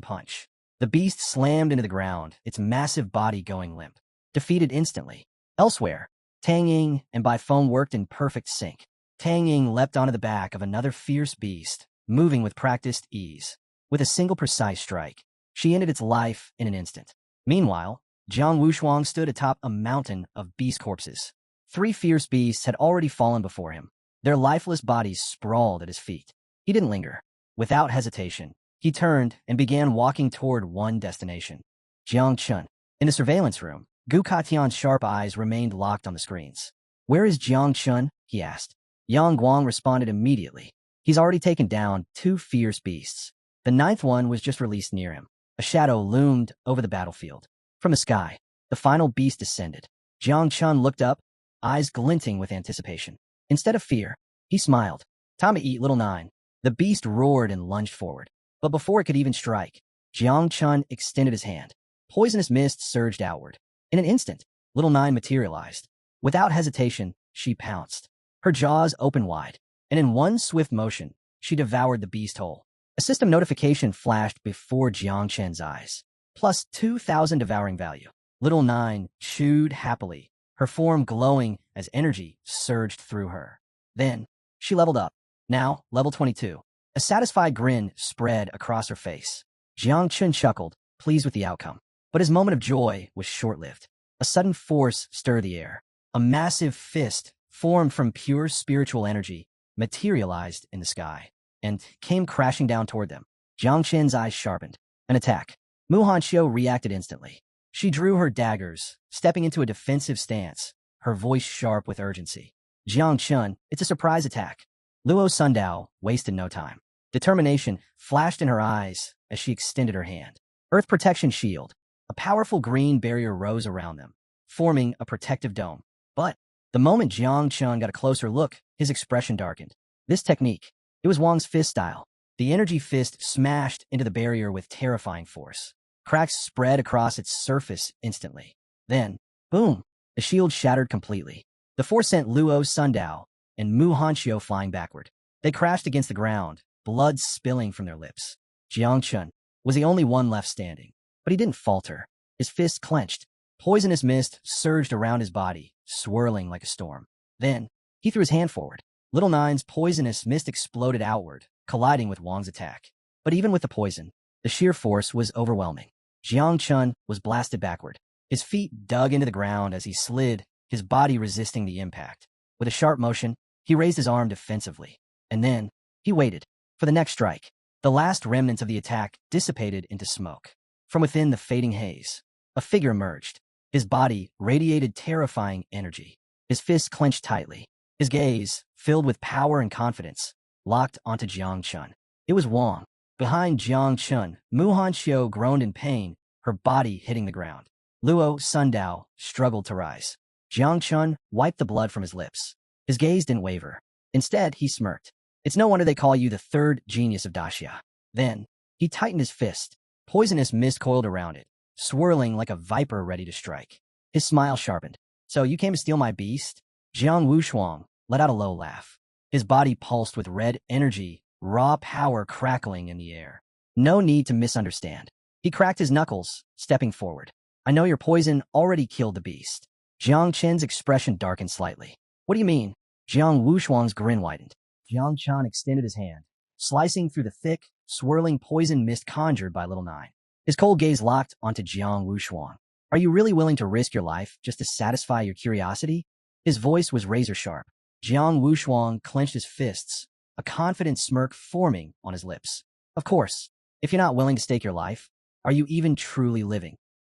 punch. The beast slammed into the ground, its massive body going limp. Defeated instantly. Elsewhere, Tang Ying and Bai Feng worked in perfect sync. Tang Ying leapt onto the back of another fierce beast, moving with practiced ease. With a single precise strike, she ended its life in an instant. Meanwhile, Jiang Wushuang stood atop a mountain of beast corpses. 3 fierce beasts had already fallen before him. Their lifeless bodies sprawled at his feet. He didn't linger. Without hesitation, he turned and began walking toward one destination. Jiang Chun. In the surveillance room, Gukation's sharp eyes remained locked on the screens. Where is Jiang Chun? He asked. Yang Guang responded immediately. He's already taken down 2 fierce beasts. The 9th one was just released near him. A shadow loomed over the battlefield. From the sky, the final beast descended. Jiang Chun looked up, eyes glinting with anticipation. Instead of fear, he smiled. Time to eat, little 9. The beast roared and lunged forward. But before it could even strike, Jiang Chun extended his hand. Poisonous mist surged outward. In an instant, little 9 materialized. Without hesitation, she pounced. Her jaws opened wide, and in one swift motion, she devoured the beast whole. A system notification flashed before Jiang Chen's eyes. Plus 2,000 devouring value. Little Nine chewed happily, her form glowing as energy surged through her. Then, she leveled up. Now, level 22. A satisfied grin spread across her face. Jiang Chen chuckled, pleased with the outcome. But his moment of joy was short-lived. A sudden force stirred the air. A massive fist, formed from pure spiritual energy, materialized in the sky and came crashing down toward them. Jiang Chen's eyes sharpened. An attack. Mu Hanxiu reacted instantly. She drew her daggers, stepping into a defensive stance, her voice sharp with urgency. Jiang Chen, it's a surprise attack. Luo Sundao wasted no time. Determination flashed in her eyes as she extended her hand. Earth Protection Shield. A powerful green barrier rose around them, forming a protective dome. But the moment Jiang Chen got a closer look, his expression darkened. This technique, it was Wang's fist style. The energy fist smashed into the barrier with terrifying force. Cracks spread across its surface instantly. Then, boom, the shield shattered completely. The force sent Luo Sundao and Mu Hanxiu flying backward. They crashed against the ground, blood spilling from their lips. Jiang Chen was the only one left standing, but he didn't falter. His fists clenched. Poisonous mist surged around his body, swirling like a storm. Then, he threw his hand forward. Little Nine's poisonous mist exploded outward, colliding with Wang's attack. But even with the poison, the sheer force was overwhelming. Jiang Chen was blasted backward. His feet dug into the ground as he slid, his body resisting the impact. With a sharp motion, he raised his arm defensively. And then, he waited for the next strike. The last remnants of the attack dissipated into smoke. From within the fading haze, a figure emerged. His body radiated terrifying energy. His fists clenched tightly. His gaze, filled with power and confidence, locked onto Jiang Chen. It was Wang. Behind Jiang Chen, Mu Hanxiu groaned in pain, her body hitting the ground. Luo Sundao struggled to rise. Jiang Chen wiped the blood from his lips. His gaze didn't waver. Instead, he smirked. It's no wonder they call you the third genius of Daxia. Then, he tightened his fist. Poisonous mist coiled around it, swirling like a viper ready to strike. His smile sharpened. So you came to steal my beast? Jiang Wushuang let out a low laugh. His body pulsed with red energy, raw power crackling in the air. No need to misunderstand. He cracked his knuckles, stepping forward. I know your poison already killed the beast. Jiang Chen's expression darkened slightly. What do you mean? Jiang Wushuang's grin widened. Jiang Chen extended his hand, slicing through the thick, swirling poison mist conjured by Little Nine. His cold gaze locked onto Jiang Wushuang. Are you really willing to risk your life just to satisfy your curiosity? His voice was razor-sharp. Jiang Wushuang clenched his fists, a confident smirk forming on his lips. Of course, if you're not willing to stake your life, are you even truly living?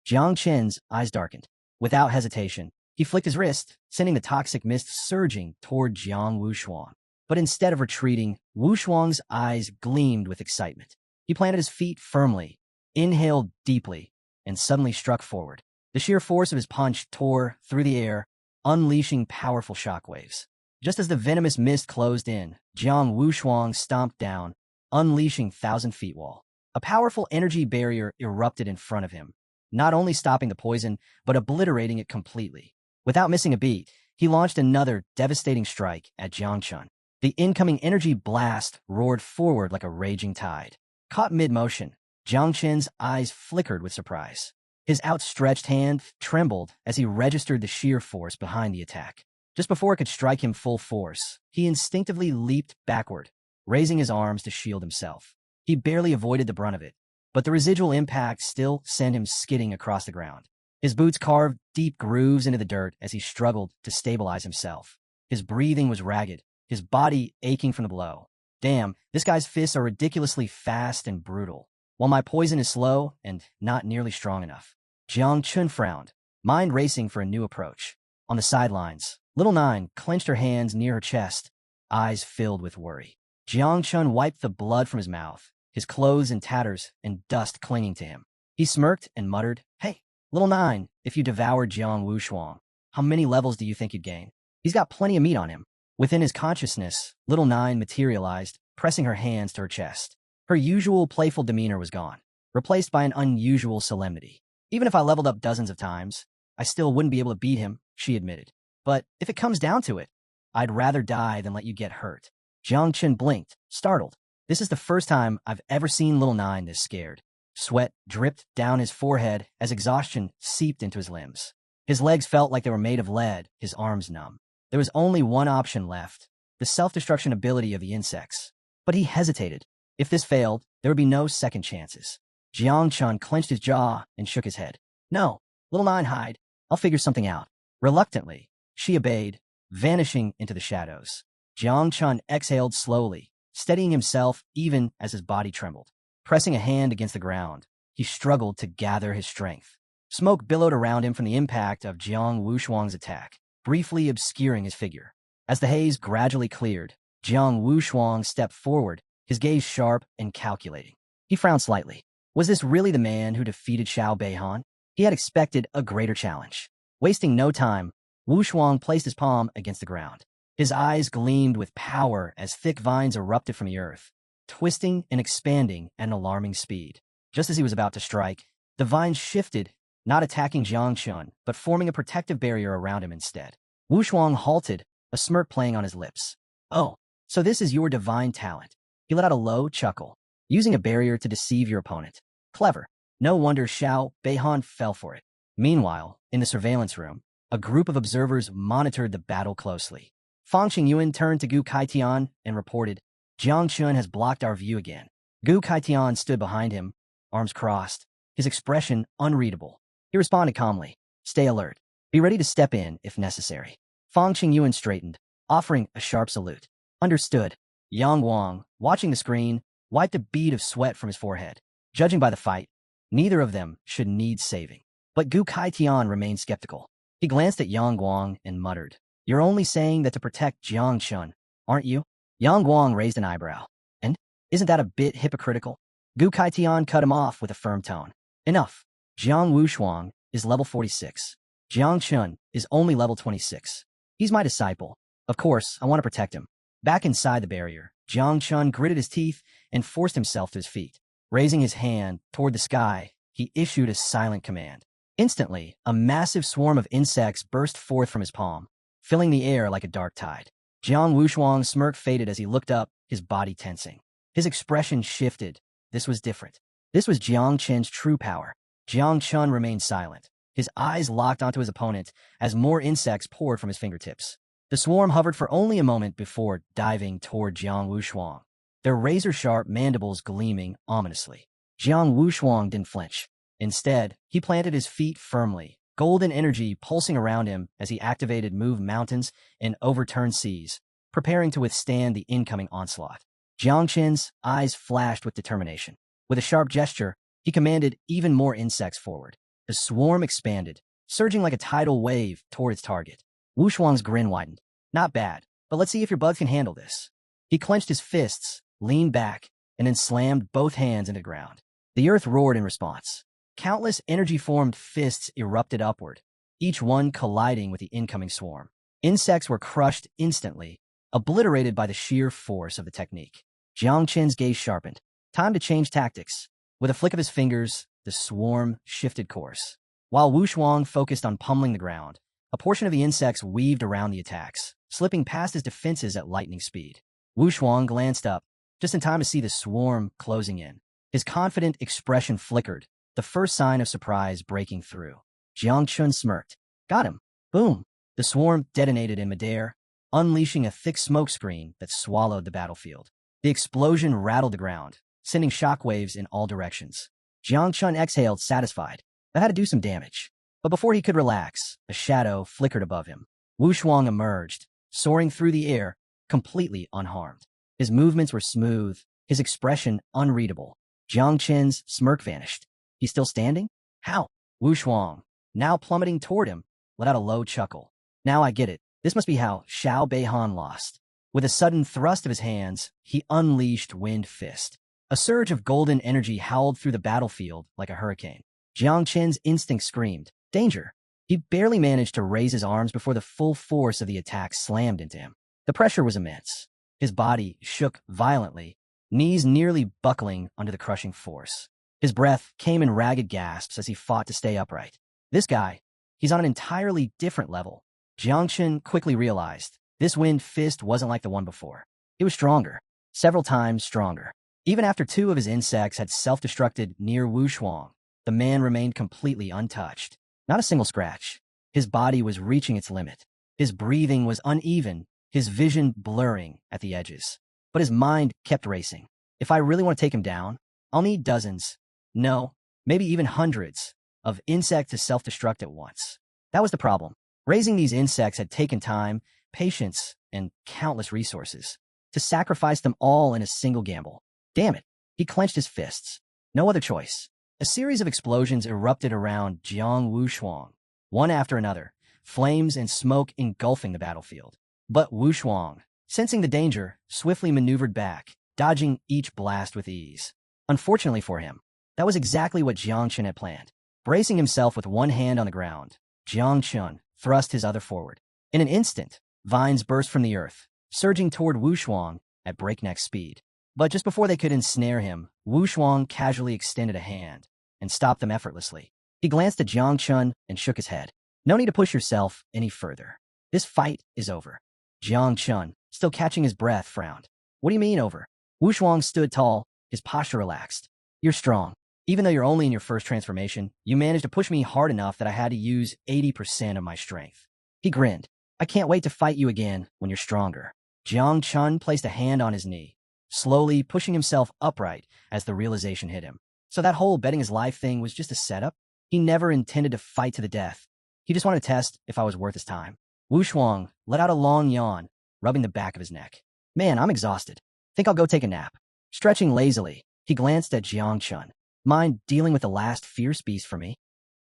Jiang Chen's eyes darkened. Without hesitation, he flicked his wrist, sending the toxic mist surging toward Jiang Wushuang. But instead of retreating, Wushuang's eyes gleamed with excitement. He planted his feet firmly, inhaled deeply, and suddenly struck forward. The sheer force of his punch tore through the air, unleashing powerful shockwaves. Just as the venomous mist closed in, Jiang Wushuang stomped down, unleashing 1,000-feet wall. A powerful energy barrier erupted in front of him, not only stopping the poison, but obliterating it completely. Without missing a beat, he launched another devastating strike at Jiang Chen. The incoming energy blast roared forward like a raging tide. Caught mid-motion, Jiang Chen's eyes flickered with surprise. His outstretched hand trembled as he registered the sheer force behind the attack. Just before it could strike him full force, he instinctively leaped backward, raising his arms to shield himself. He barely avoided the brunt of it, but the residual impact still sent him skidding across the ground. His boots carved deep grooves into the dirt as he struggled to stabilize himself. His breathing was ragged, his body aching from the blow. Damn, this guy's fists are ridiculously fast and brutal, while my poison is slow and not nearly strong enough. Jiang Chen frowned, mind racing for a new approach. On the sidelines, Little Nine clenched her hands near her chest, eyes filled with worry. Jiang Chen wiped the blood from his mouth, his clothes in tatters and dust clinging to him. He smirked and muttered, Hey, Little Nine, if you devoured Jiang Wushuang, how many levels do you think you'd gain? He's got plenty of meat on him. Within his consciousness, Little Nine materialized, pressing her hands to her chest. Her usual playful demeanor was gone, replaced by an unusual solemnity. Even if I leveled up dozens of times, I still wouldn't be able to beat him, she admitted. But if it comes down to it, I'd rather die than let you get hurt. Jiang Chen blinked, startled. This is the first time I've ever seen Little Nine this scared. Sweat dripped down his forehead as exhaustion seeped into his limbs. His legs felt like they were made of lead, his arms numb. There was only one option left, the self-destruction ability of the insects. But he hesitated. If this failed, there would be no second chances. Jiang Chen clenched his jaw and shook his head. No, Little Nine, hide. I'll figure something out. Reluctantly, she obeyed, vanishing into the shadows. Jiang Chen exhaled slowly, steadying himself even as his body trembled. Pressing a hand against the ground, he struggled to gather his strength. Smoke billowed around him from the impact of Jiang Wushuang's attack, briefly obscuring his figure. As the haze gradually cleared, Jiang Wushuang stepped forward, his gaze sharp and calculating. He frowned slightly. Was this really the man who defeated Xiao Beihan? He had expected a greater challenge. Wasting no time, Wushuang placed his palm against the ground. His eyes gleamed with power as thick vines erupted from the earth, twisting and expanding at an alarming speed. Just as he was about to strike, the vines shifted, not attacking Jiang Chen, but forming a protective barrier around him instead. Wushuang halted, a smirk playing on his lips. Oh, so this is your divine talent. He let out a low chuckle, using a barrier to deceive your opponent. Clever. No wonder Xiao Beihan fell for it. Meanwhile, in the surveillance room, a group of observers monitored the battle closely. Fang Qingyuan turned to Gu Kaitian and reported, Jiang Chen has blocked our view again. Gu Kaitian stood behind him, arms crossed, his expression unreadable. He responded calmly, stay alert. Be ready to step in if necessary. Fang Qingyuan straightened, offering a sharp salute. Understood. Yang Wang, watching the screen, wiped a bead of sweat from his forehead. Judging by the fight, neither of them should need saving. But Gu Kaitian remained skeptical. He glanced at Yang Guang and muttered, you're only saying that to protect Jiang Chen, aren't you? Yang Guang raised an eyebrow. And isn't that a bit hypocritical? Gu Kaitian cut him off with a firm tone. Enough. Jiang Wushuang is level 46. Jiang Chen is only level 26. He's my disciple. Of course, I want to protect him. Back inside the barrier, Jiang Chen gritted his teeth and forced himself to his feet. Raising his hand toward the sky, he issued a silent command. Instantly, a massive swarm of insects burst forth from his palm, filling the air like a dark tide. Jiang Wushuang's smirk faded as he looked up, his body tensing. His expression shifted. This was different. This was Jiang Chen's true power. Jiang Chen remained silent, his eyes locked onto his opponent as more insects poured from his fingertips. The swarm hovered for only a moment before diving toward Jiang Wushuang, their razor-sharp mandibles gleaming ominously. Jiang Wushuang didn't flinch. Instead, he planted his feet firmly, golden energy pulsing around him as he activated move mountains and overturned seas, preparing to withstand the incoming onslaught. Jiang Chen's eyes flashed with determination. With a sharp gesture, he commanded even more insects forward. The swarm expanded, surging like a tidal wave toward its target. Wushuang's grin widened. Not bad, but let's see if your bugs can handle this. He clenched his fists, leaned back, and then slammed both hands into the ground. The earth roared in response. Countless energy-formed fists erupted upward, each one colliding with the incoming swarm. Insects were crushed instantly, obliterated by the sheer force of the technique. Jiang Chen's gaze sharpened. Time to change tactics. With a flick of his fingers, the swarm shifted course. While Wushuang focused on pummeling the ground, a portion of the insects weaved around the attacks, slipping past his defenses at lightning speed. Wushuang glanced up, just in time to see the swarm closing in. His confident expression flickered, the first sign of surprise breaking through. Jiang Chen smirked. Got him. Boom. The swarm detonated in midair, unleashing a thick smoke screen that swallowed the battlefield. The explosion rattled the ground, sending shockwaves in all directions. Jiang Chen exhaled, satisfied. That had to do some damage. But before he could relax, a shadow flickered above him. Wushuang emerged, soaring through the air, completely unharmed. His movements were smooth, his expression unreadable. Jiang Chen's smirk vanished. He's still standing? How? Wushuang, now plummeting toward him, let out a low chuckle. Now I get it. This must be how Xiao Beihan lost. With a sudden thrust of his hands, he unleashed Wind Fist. A surge of golden energy howled through the battlefield like a hurricane. Jiang Chen's instinct screamed, danger. He barely managed to raise his arms before the full force of the attack slammed into him. The pressure was immense. His body shook violently, knees nearly buckling under the crushing force. His breath came in ragged gasps as he fought to stay upright. This guy, he's on an entirely different level. Jiang Chen quickly realized this Wind Fist wasn't like the one before. It was stronger, several times stronger. Even after two of his insects had self-destructed near Wu Shuang, the man remained completely untouched. Not a single scratch. His body was reaching its limit. His breathing was uneven, his vision blurring at the edges. But his mind kept racing. If I really want to take him down, I'll need dozens, no, maybe even hundreds, of insects to self-destruct at once. That was the problem. Raising these insects had taken time, patience, and countless resources. To sacrifice them all in a single gamble. Damn it. He clenched his fists. No other choice. A series of explosions erupted around Jiang Wushuang, one after another, flames and smoke engulfing the battlefield. But Wushuang, sensing the danger, swiftly maneuvered back, dodging each blast with ease. Unfortunately for him, that was exactly what Jiang Chen had planned. Bracing himself with one hand on the ground, Jiang Chen thrust his other forward. In an instant, vines burst from the earth, surging toward Wushuang at breakneck speed. But just before they could ensnare him, Wushuang casually extended a hand and stopped them effortlessly. He glanced at Jiang Chen and shook his head. No need to push yourself any further. This fight is over. Jiang Chen, still catching his breath, frowned. What do you mean over? Wushuang stood tall, his posture relaxed. You're strong. Even though you're only in your first transformation, you managed to push me hard enough that I had to use 80% of my strength. He grinned. I can't wait to fight you again when you're stronger. Jiang Chen placed a hand on his knee, slowly pushing himself upright as the realization hit him. So that whole betting his life thing was just a setup? He never intended to fight to the death. He just wanted to test if I was worth his time. Wushuang let out a long yawn, rubbing the back of his neck. Man, I'm exhausted. Think I'll go take a nap. Stretching lazily, he glanced at Jiang Chen. Mind dealing with the last fierce beast for me?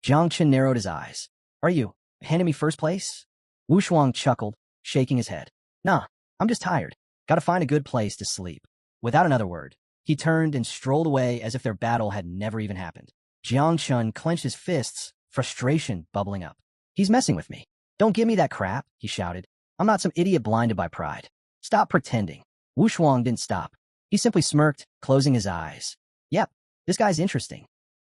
Jiang Chen narrowed his eyes. Are you handing me first place? Wushuang chuckled, shaking his head. Nah, I'm just tired. Gotta find a good place to sleep. Without another word, he turned and strolled away as if their battle had never even happened. Jiang Chen clenched his fists, frustration bubbling up. He's messing with me. Don't give me that crap, he shouted. I'm not some idiot blinded by pride. Stop pretending. Wushuang didn't stop. He simply smirked, closing his eyes. Yep, this guy's interesting.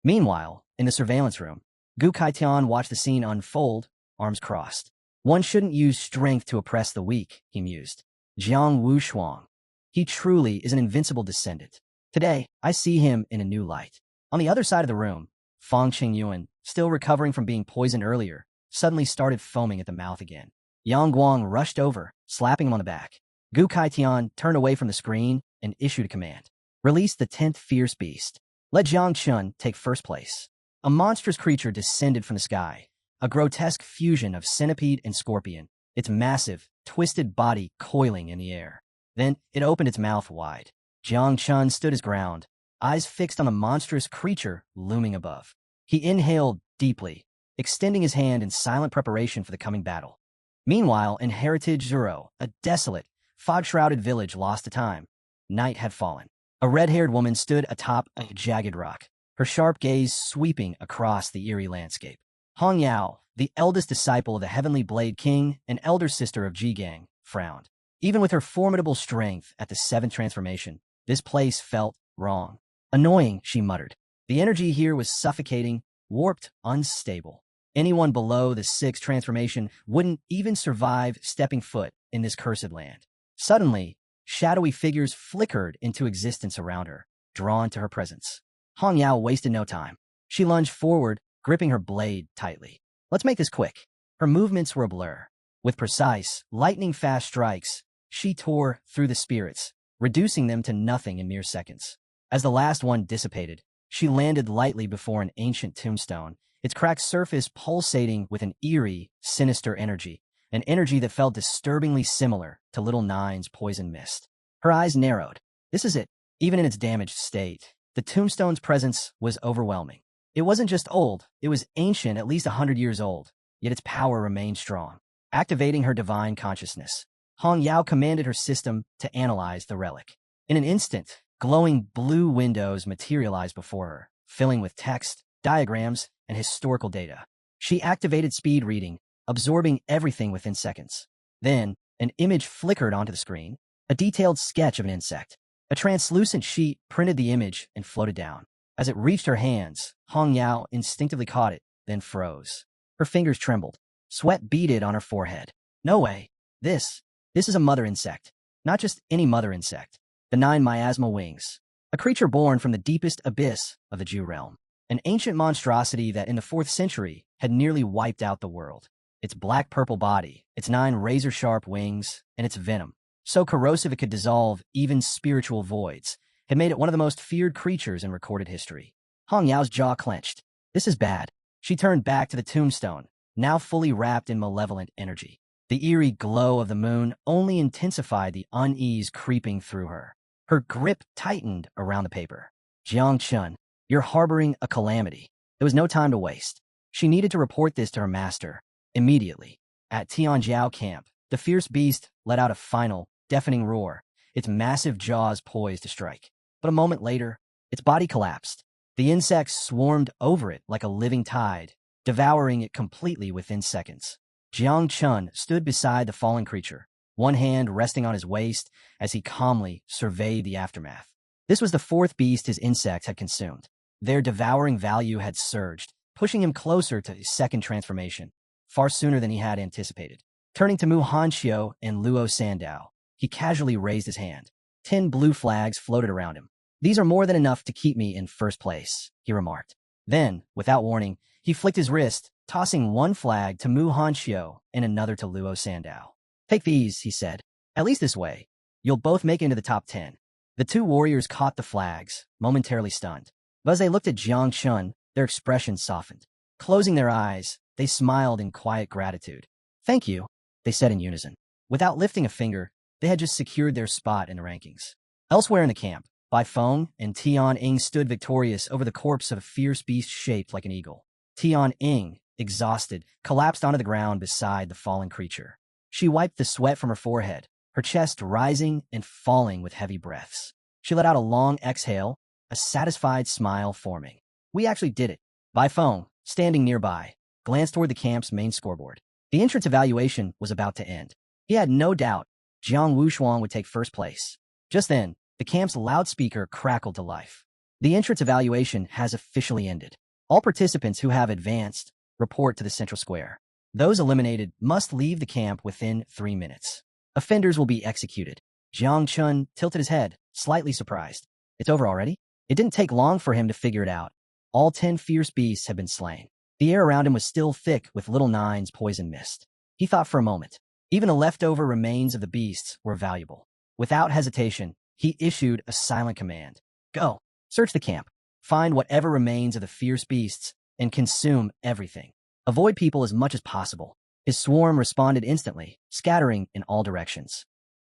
Meanwhile, in the surveillance room, Gu Kaitian watched the scene unfold, arms crossed. One shouldn't use strength to oppress the weak, he mused. Jiang Wushuang. He truly is an invincible descendant. Today, I see him in a new light. On the other side of the room, Fang Qingyuan, still recovering from being poisoned earlier, suddenly started foaming at the mouth again. Yang Guang rushed over, slapping him on the back. Gu Kaitian turned away from the screen and issued a command. Release the 10th fierce beast. Let Jiang Chen take first place. A monstrous creature descended from the sky, a grotesque fusion of centipede and scorpion, its massive, twisted body coiling in the air. Then it opened its mouth wide. Jiang Chen stood his ground, eyes fixed on the monstrous creature looming above. He inhaled deeply, extending his hand in silent preparation for the coming battle. Meanwhile, in Heritage Zero, a desolate, fog-shrouded village lost to time, night had fallen. A red-haired woman stood atop a jagged rock, her sharp gaze sweeping across the eerie landscape. Hong Yao, the eldest disciple of the Heavenly Blade King and elder sister of Jigang, frowned. Even with her formidable strength at the 7th transformation, this place felt wrong. Annoying, she muttered. The energy here was suffocating, warped, unstable. Anyone below the 6th transformation wouldn't even survive stepping foot in this cursed land. Suddenly, shadowy figures flickered into existence around her, drawn to her presence. Hong Yao wasted no time. She lunged forward, gripping her blade tightly. Let's make this quick. Her movements were a blur. With precise, lightning-fast strikes, she tore through the spirits, reducing them to nothing in mere seconds. As the last one dissipated, she landed lightly before an ancient tombstone, its cracked surface pulsating with an eerie, sinister energy, an energy that felt disturbingly similar to Little Nine's poison mist. Her eyes narrowed. This is it. Even in its damaged state, the tombstone's presence was overwhelming. It wasn't just old, it was ancient, at least 100 years old, yet its power remained strong. Activating her divine consciousness, Hong Yao commanded her system to analyze the relic. In an instant, glowing blue windows materialized before her, filling with text, diagrams, and historical data. She activated speed reading, absorbing everything within seconds. Then, an image flickered onto the screen, a detailed sketch of an insect. A translucent sheet printed the image and floated down. As it reached her hands, Hong Yao instinctively caught it, then froze. Her fingers trembled. Sweat beaded on her forehead. No way. This is a mother insect. Not just any mother insect. The 9 miasma wings. A creature born from the deepest abyss of the Jew realm. An ancient monstrosity that in the 4th century had nearly wiped out the world. Its black-purple body, its 9 razor-sharp wings, and its venom, so corrosive it could dissolve even spiritual voids, had made it one of the most feared creatures in recorded history. Hong Yao's jaw clenched. This is bad. She turned back to the tombstone, now fully wrapped in malevolent energy. The eerie glow of the moon only intensified the unease creeping through her. Her grip tightened around the paper. Jiang Chun, you're harboring a calamity. There was no time to waste. She needed to report this to her master, immediately. At Tianjiao camp, the fierce beast let out a final, deafening roar, its massive jaws poised to strike. But a moment later, its body collapsed. The insects swarmed over it like a living tide, devouring it completely within seconds. Jiang Chun stood beside the fallen creature, one hand resting on his waist as he calmly surveyed the aftermath. This was the 4th beast his insects had consumed. Their devouring value had surged, pushing him closer to his 2nd transformation, far sooner than he had anticipated. Turning to Mu Hanxiu and Luo Sandao, he casually raised his hand. 10 blue flags floated around him. These are more than enough to keep me in first place, he remarked. Then, without warning, he flicked his wrist, tossing one flag to Mu Hanxiu and another to Luo Sandao. Take these, he said. At least this way. You'll both make it into the top 10. The 2 warriors caught the flags, momentarily stunned. But as they looked at Jiang Chun, their expressions softened. Closing their eyes, they smiled in quiet gratitude. Thank you, they said in unison. Without lifting a finger, they had just secured their spot in the rankings. Elsewhere in the camp, Bai Feng and Tian Ying stood victorious over the corpse of a fierce beast shaped like an eagle. Tian Ying, exhausted, collapsed onto the ground beside the fallen creature. She wiped the sweat from her forehead, her chest rising and falling with heavy breaths. She let out a long exhale, a satisfied smile forming. We actually did it. Bai Feng, standing nearby, glanced toward the camp's main scoreboard. The entrance evaluation was about to end. He had no doubt Jiang Wushuang would take first place. Just then, the camp's loudspeaker crackled to life. The entrance evaluation has officially ended. All participants who have advanced report to the central square. Those eliminated must leave the camp within 3 minutes. Offenders will be executed. Jiang Chun tilted his head, slightly surprised. It's over already? It didn't take long for him to figure it out. All 10 fierce beasts had been slain. The air around him was still thick with little Nine's poison mist. He thought for a moment. Even the leftover remains of the beasts were valuable. Without hesitation, he issued a silent command. Go. Search the camp. Find whatever remains of the fierce beasts and consume everything. Avoid people as much as possible. His swarm responded instantly, scattering in all directions.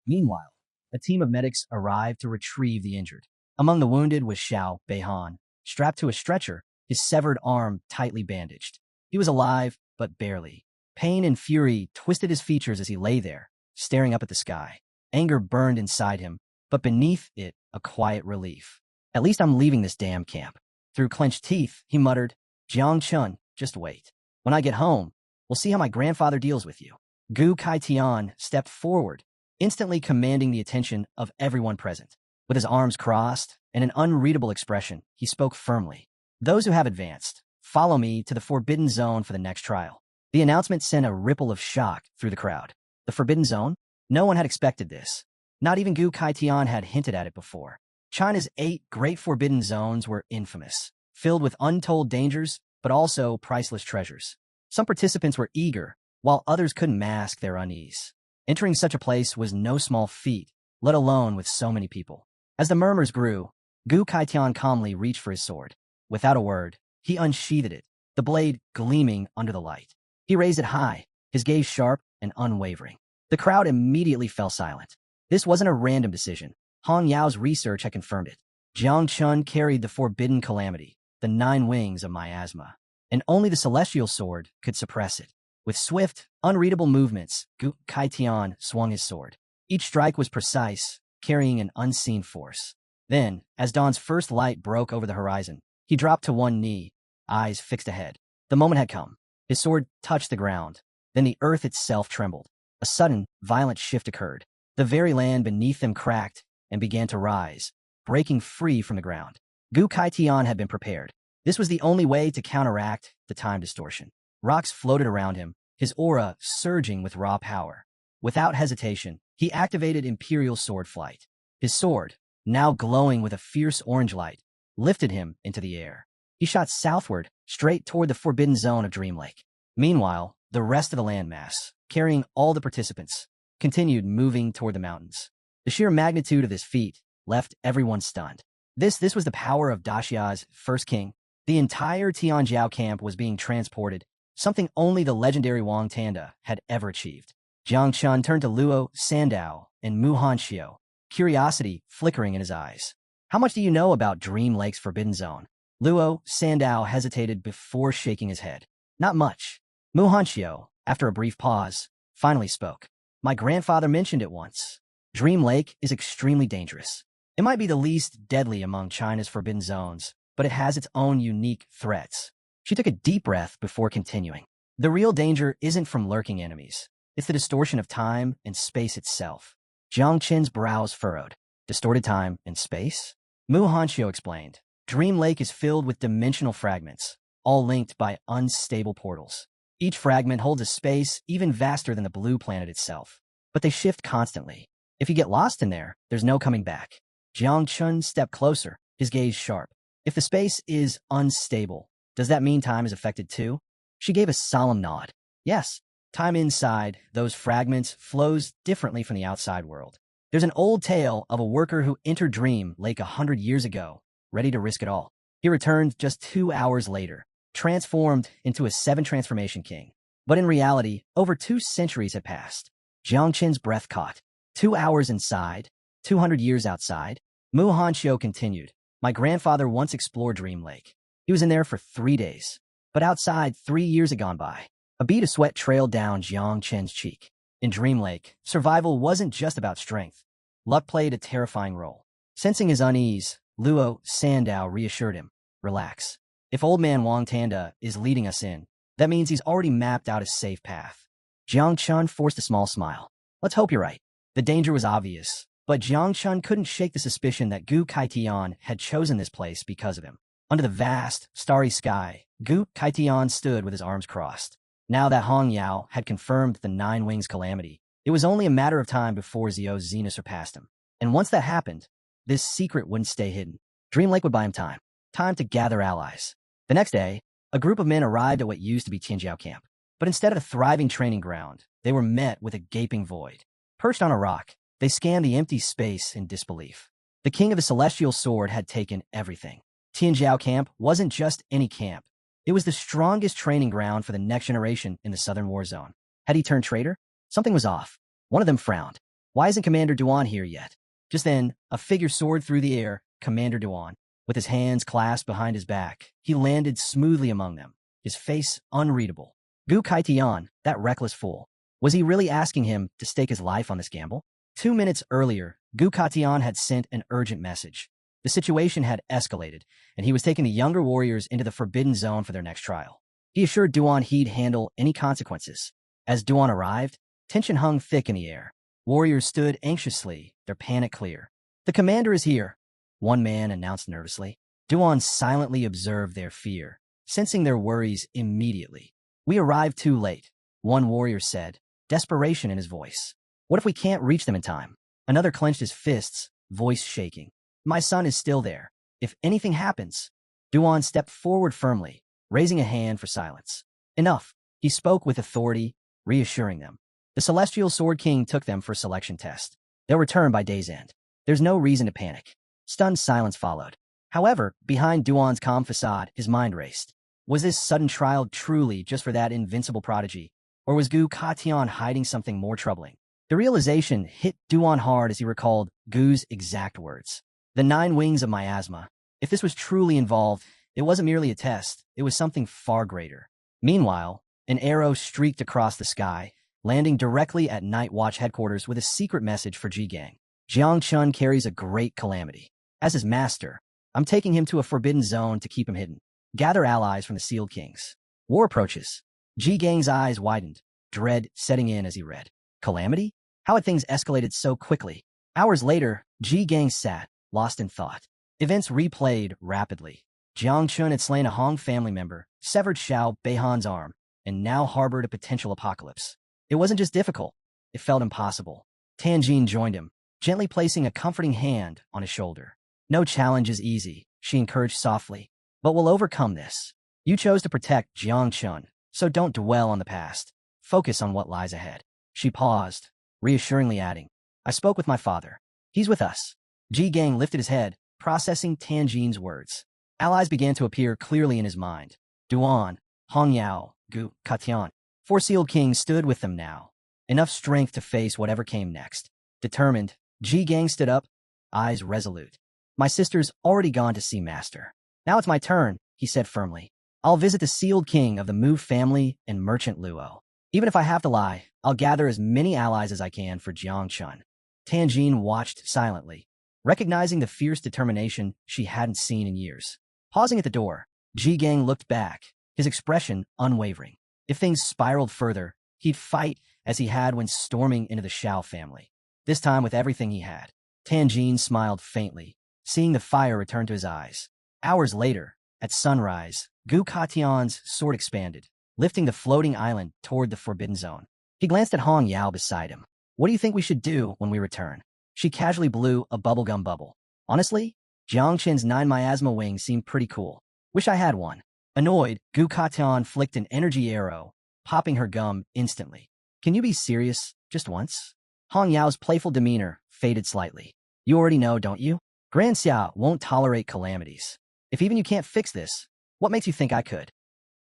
Meanwhile, a team of medics arrived to retrieve the injured. Among the wounded was Xiao Beihan, strapped to a stretcher, his severed arm tightly bandaged. He was alive, but barely. Pain and fury twisted his features as he lay there, staring up at the sky. Anger burned inside him, but beneath it, a quiet relief. At least I'm leaving this damn camp. Through clenched teeth, he muttered, Jiang Chun, just wait. When I get home, we'll see how my grandfather deals with you. Gu Kaitian stepped forward, instantly commanding the attention of everyone present. With his arms crossed and an unreadable expression, he spoke firmly. Those who have advanced, follow me to the Forbidden Zone for the next trial. The announcement sent a ripple of shock through the crowd. The Forbidden Zone? No one had expected this. Not even Gu Kaitian had hinted at it before. China's 8 great Forbidden Zones were infamous, filled with untold dangers, but also priceless treasures. Some participants were eager, while others couldn't mask their unease. Entering such a place was no small feat, let alone with so many people. As the murmurs grew, Gu Kaitian calmly reached for his sword. Without a word, he unsheathed it, the blade gleaming under the light. He raised it high, his gaze sharp and unwavering. The crowd immediately fell silent. This wasn't a random decision. Hong Yao's research had confirmed it. Jiang Chun carried the forbidden calamity, the 9 wings of miasma, and only the celestial sword could suppress it. With swift, unreadable movements, Gu Kaitian swung his sword. Each strike was precise, carrying an unseen force. Then, as dawn's first light broke over the horizon, he dropped to one knee, eyes fixed ahead. The moment had come. His sword touched the ground. Then the earth itself trembled. A sudden, violent shift occurred. The very land beneath them cracked and began to rise, breaking free from the ground. Gu Kaitian had been prepared. This was the only way to counteract the time distortion. Rocks floated around him, his aura surging with raw power. Without hesitation, he activated Imperial Sword Flight. His sword, now glowing with a fierce orange light, lifted him into the air. He shot southward, straight toward the forbidden zone of Dream Lake. Meanwhile, the rest of the landmass, carrying all the participants, continued moving toward the mountains. The sheer magnitude of this feat left everyone stunned. This was the power of Daxia's first king. The entire Tianjiao camp was being transported, something only the legendary Wang Tanda had ever achieved. Jiang Chun turned to Luo, Sandao, and Mu Hanxiu, curiosity flickering in his eyes. How much do you know about Dream Lake's Forbidden Zone? Luo, Sandao hesitated before shaking his head. Not much. Mu Hanxiu, after a brief pause, finally spoke. My grandfather mentioned it once. Dream Lake is extremely dangerous. It might be the least deadly among China's forbidden zones, but it has its own unique threats. She took a deep breath before continuing. The real danger isn't from lurking enemies. It's the distortion of time and space itself. Jiang Qin's brows furrowed. Distorted time and space? Mu Hanxiu explained. Dream Lake is filled with dimensional fragments, all linked by unstable portals. Each fragment holds a space even vaster than the blue planet itself. But they shift constantly. If you get lost in there, there's no coming back. Jiang Chun stepped closer, his gaze sharp. If the space is unstable, does that mean time is affected too? She gave a solemn nod. Yes, time inside those fragments flows differently from the outside world. There's an old tale of a worker who entered Dream Lake 100 years ago, ready to risk it all. He returned just 2 hours later, transformed into a 7 transformation king. But in reality, over 2 centuries had passed. Jiang Qin's breath caught. 2 hours inside, 200 years outside. Mu Hanxiu continued. My grandfather once explored Dream Lake. He was in there for 3 days. But outside, 3 years had gone by. A bead of sweat trailed down Jiang Qin's cheek. In Dream Lake, survival wasn't just about strength. Luck played a terrifying role. Sensing his unease, Luo Sandao reassured him. Relax. If old man Wang Tanda is leading us in, that means he's already mapped out a safe path. Jiang Chun forced a small smile. Let's hope you're right. The danger was obvious, but Jiang Chun couldn't shake the suspicion that Gu Kaitian had chosen this place because of him. Under the vast, starry sky, Gu Kaitian stood with his arms crossed. Now that Hong Yao had confirmed the Nine Wings calamity, it was only a matter of time before Zio's zenith surpassed him. And once that happened, this secret wouldn't stay hidden. Dream Lake would buy him time. Time to gather allies. The next day, a group of men arrived at what used to be Tianjiao camp. But instead of a thriving training ground, they were met with a gaping void. Perched on a rock, they scanned the empty space in disbelief. The king of the celestial sword had taken everything. Tianjiao camp wasn't just any camp. It was the strongest training ground for the next generation in the southern war zone. Had he turned traitor? Something was off. One of them frowned. Why isn't Commander Duan here yet? Just then, a figure soared through the air. Commander Duan, with his hands clasped behind his back, he landed smoothly among them, his face unreadable. Gu Kaitian, that reckless fool. Was he really asking him to stake his life on this gamble? 2 minutes earlier, Gu Kaitian had sent an urgent message. The situation had escalated, and he was taking the younger warriors into the Forbidden Zone for their next trial. He assured Duan he'd handle any consequences. As Duan arrived, tension hung thick in the air. Warriors stood anxiously, their panic clear. The commander is here, one man announced nervously. Duan silently observed their fear, sensing their worries immediately. We arrived too late, one warrior said, desperation in his voice. What if we can't reach them in time? Another clenched his fists, voice shaking. My son is still there. If anything happens. Duan stepped forward firmly, raising a hand for silence. Enough. He spoke with authority, reassuring them. The Celestial Sword King took them for a selection test. They'll return by day's end. There's no reason to panic. Stunned silence followed. However, behind Duan's calm facade, his mind raced. Was this sudden trial truly just for that invincible prodigy? Or was Gu Katian hiding something more troubling? The realization hit Duan hard as he recalled Gu's exact words. The 9 wings of miasma. If this was truly involved, it wasn't merely a test, it was something far greater. Meanwhile, an arrow streaked across the sky, landing directly at Night Watch headquarters with a secret message for Ji-Gang. Jiang Chun carries a great calamity. As his master, I'm taking him to a forbidden zone to keep him hidden. Gather allies from the Sealed Kings. War approaches. Ji-Gang's eyes widened, dread setting in as he read. Calamity? How had things escalated so quickly? Hours later, Ji-Gang sat, lost in thought. Events replayed rapidly. Jiang Chun had slain a Hong family member, severed Xiao Beihan's arm, and now harbored a potential apocalypse. It wasn't just difficult. It felt impossible. Tianjin joined him, gently placing a comforting hand on his shoulder. No challenge is easy, she encouraged softly. But we'll overcome this. You chose to protect Jiangchun, so don't dwell on the past. Focus on what lies ahead. She paused, reassuringly adding, I spoke with my father. He's with us. Ji Gang lifted his head, processing Tianjin's words. Allies began to appear clearly in his mind. Duan, Hongyao, Gu, Katian. 4 sealed kings stood with them now. Enough strength to face whatever came next. Determined, Ji Gang stood up, eyes resolute. My sister's already gone to see Master. Now it's my turn, he said firmly. I'll visit the sealed king of the Mu family and Merchant Luo. Even if I have to lie, I'll gather as many allies as I can for Jiangchun. Tianjin watched silently, recognizing the fierce determination she hadn't seen in years. Pausing at the door, Ji Gang looked back, his expression unwavering. If things spiraled further, he'd fight as he had when storming into the Shao family. This time with everything he had. Tianjin smiled faintly, seeing the fire return to his eyes. Hours later, at sunrise, Gu Katian's sword expanded, lifting the floating island toward the Forbidden Zone. He glanced at Hong Yao beside him. What do you think we should do when we return? She casually blew a bubblegum bubble. Honestly, Jiangchen's 9 miasma wings seemed pretty cool. Wish I had one. Annoyed, Gu Katian flicked an energy arrow, popping her gum instantly. Can you be serious, just once? Hong Yao's playful demeanor faded slightly. You already know, don't you? Grand Xia won't tolerate calamities. If even you can't fix this, what makes you think I could?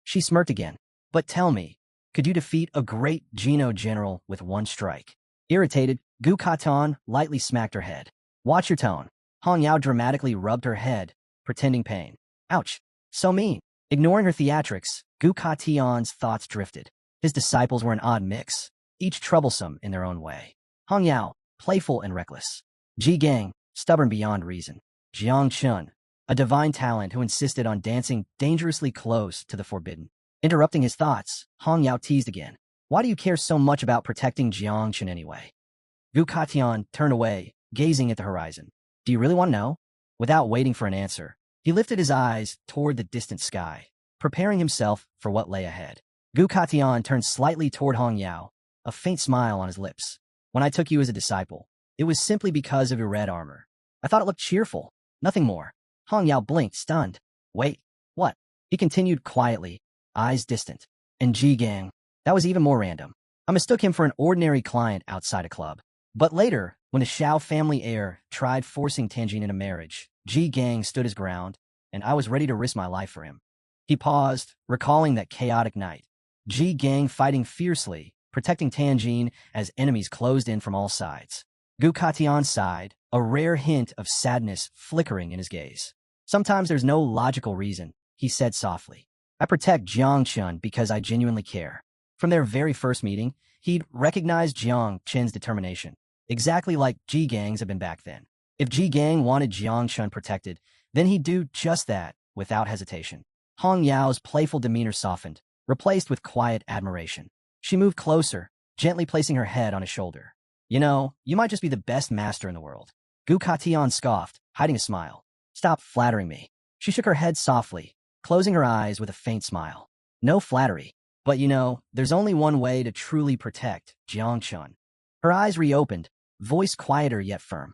She smirked again. But tell me, could you defeat a great Geno general with one strike? Irritated, Gu Katan lightly smacked her head. Watch your tone. Hong Yao dramatically rubbed her head, pretending pain. Ouch. So mean. Ignoring her theatrics, Gu Katian's thoughts drifted. His disciples were an odd mix, each troublesome in their own way. Hong Yao, playful and reckless. Ji Gang, stubborn beyond reason. Jiang Chun, a divine talent who insisted on dancing dangerously close to the forbidden. Interrupting his thoughts, Hong Yao teased again. Why do you care so much about protecting Jiang Chun anyway? Gu Katian turned away, gazing at the horizon. Do you really want to know? Without waiting for an answer, he lifted his eyes toward the distant sky, preparing himself for what lay ahead. Gu Katian turned slightly toward Hong Yao, a faint smile on his lips. When I took you as a disciple, it was simply because of your red armor. I thought it looked cheerful, nothing more. Hong Yao blinked, stunned. Wait, what? He continued quietly, eyes distant. And Ji Gang, that was even more random. I mistook him for an ordinary client outside a club. But later, when the Shao family heir tried forcing Tianjin into marriage, Ji Gang stood his ground, and I was ready to risk my life for him. He paused, recalling that chaotic night. Ji Gang fighting fiercely, protecting Tianjin as enemies closed in from all sides. Gu Katian sighed, a rare hint of sadness flickering in his gaze. Sometimes there's no logical reason, he said softly. I protect Jiang Chun because I genuinely care. From their very first meeting, he'd recognized Jiang Chen's determination, exactly like Ji Gang's had been back then. If Ji Gang wanted Jiang Chun protected, then he'd do just that without hesitation. Hong Yao's playful demeanor softened, replaced with quiet admiration. She moved closer, gently placing her head on his shoulder. You know, you might just be the best master in the world. Gu Katian scoffed, hiding a smile. Stop flattering me. She shook her head softly, closing her eyes with a faint smile. No flattery. But you know, there's only one way to truly protect Jiang Chun. Her eyes reopened, voice quieter yet firm.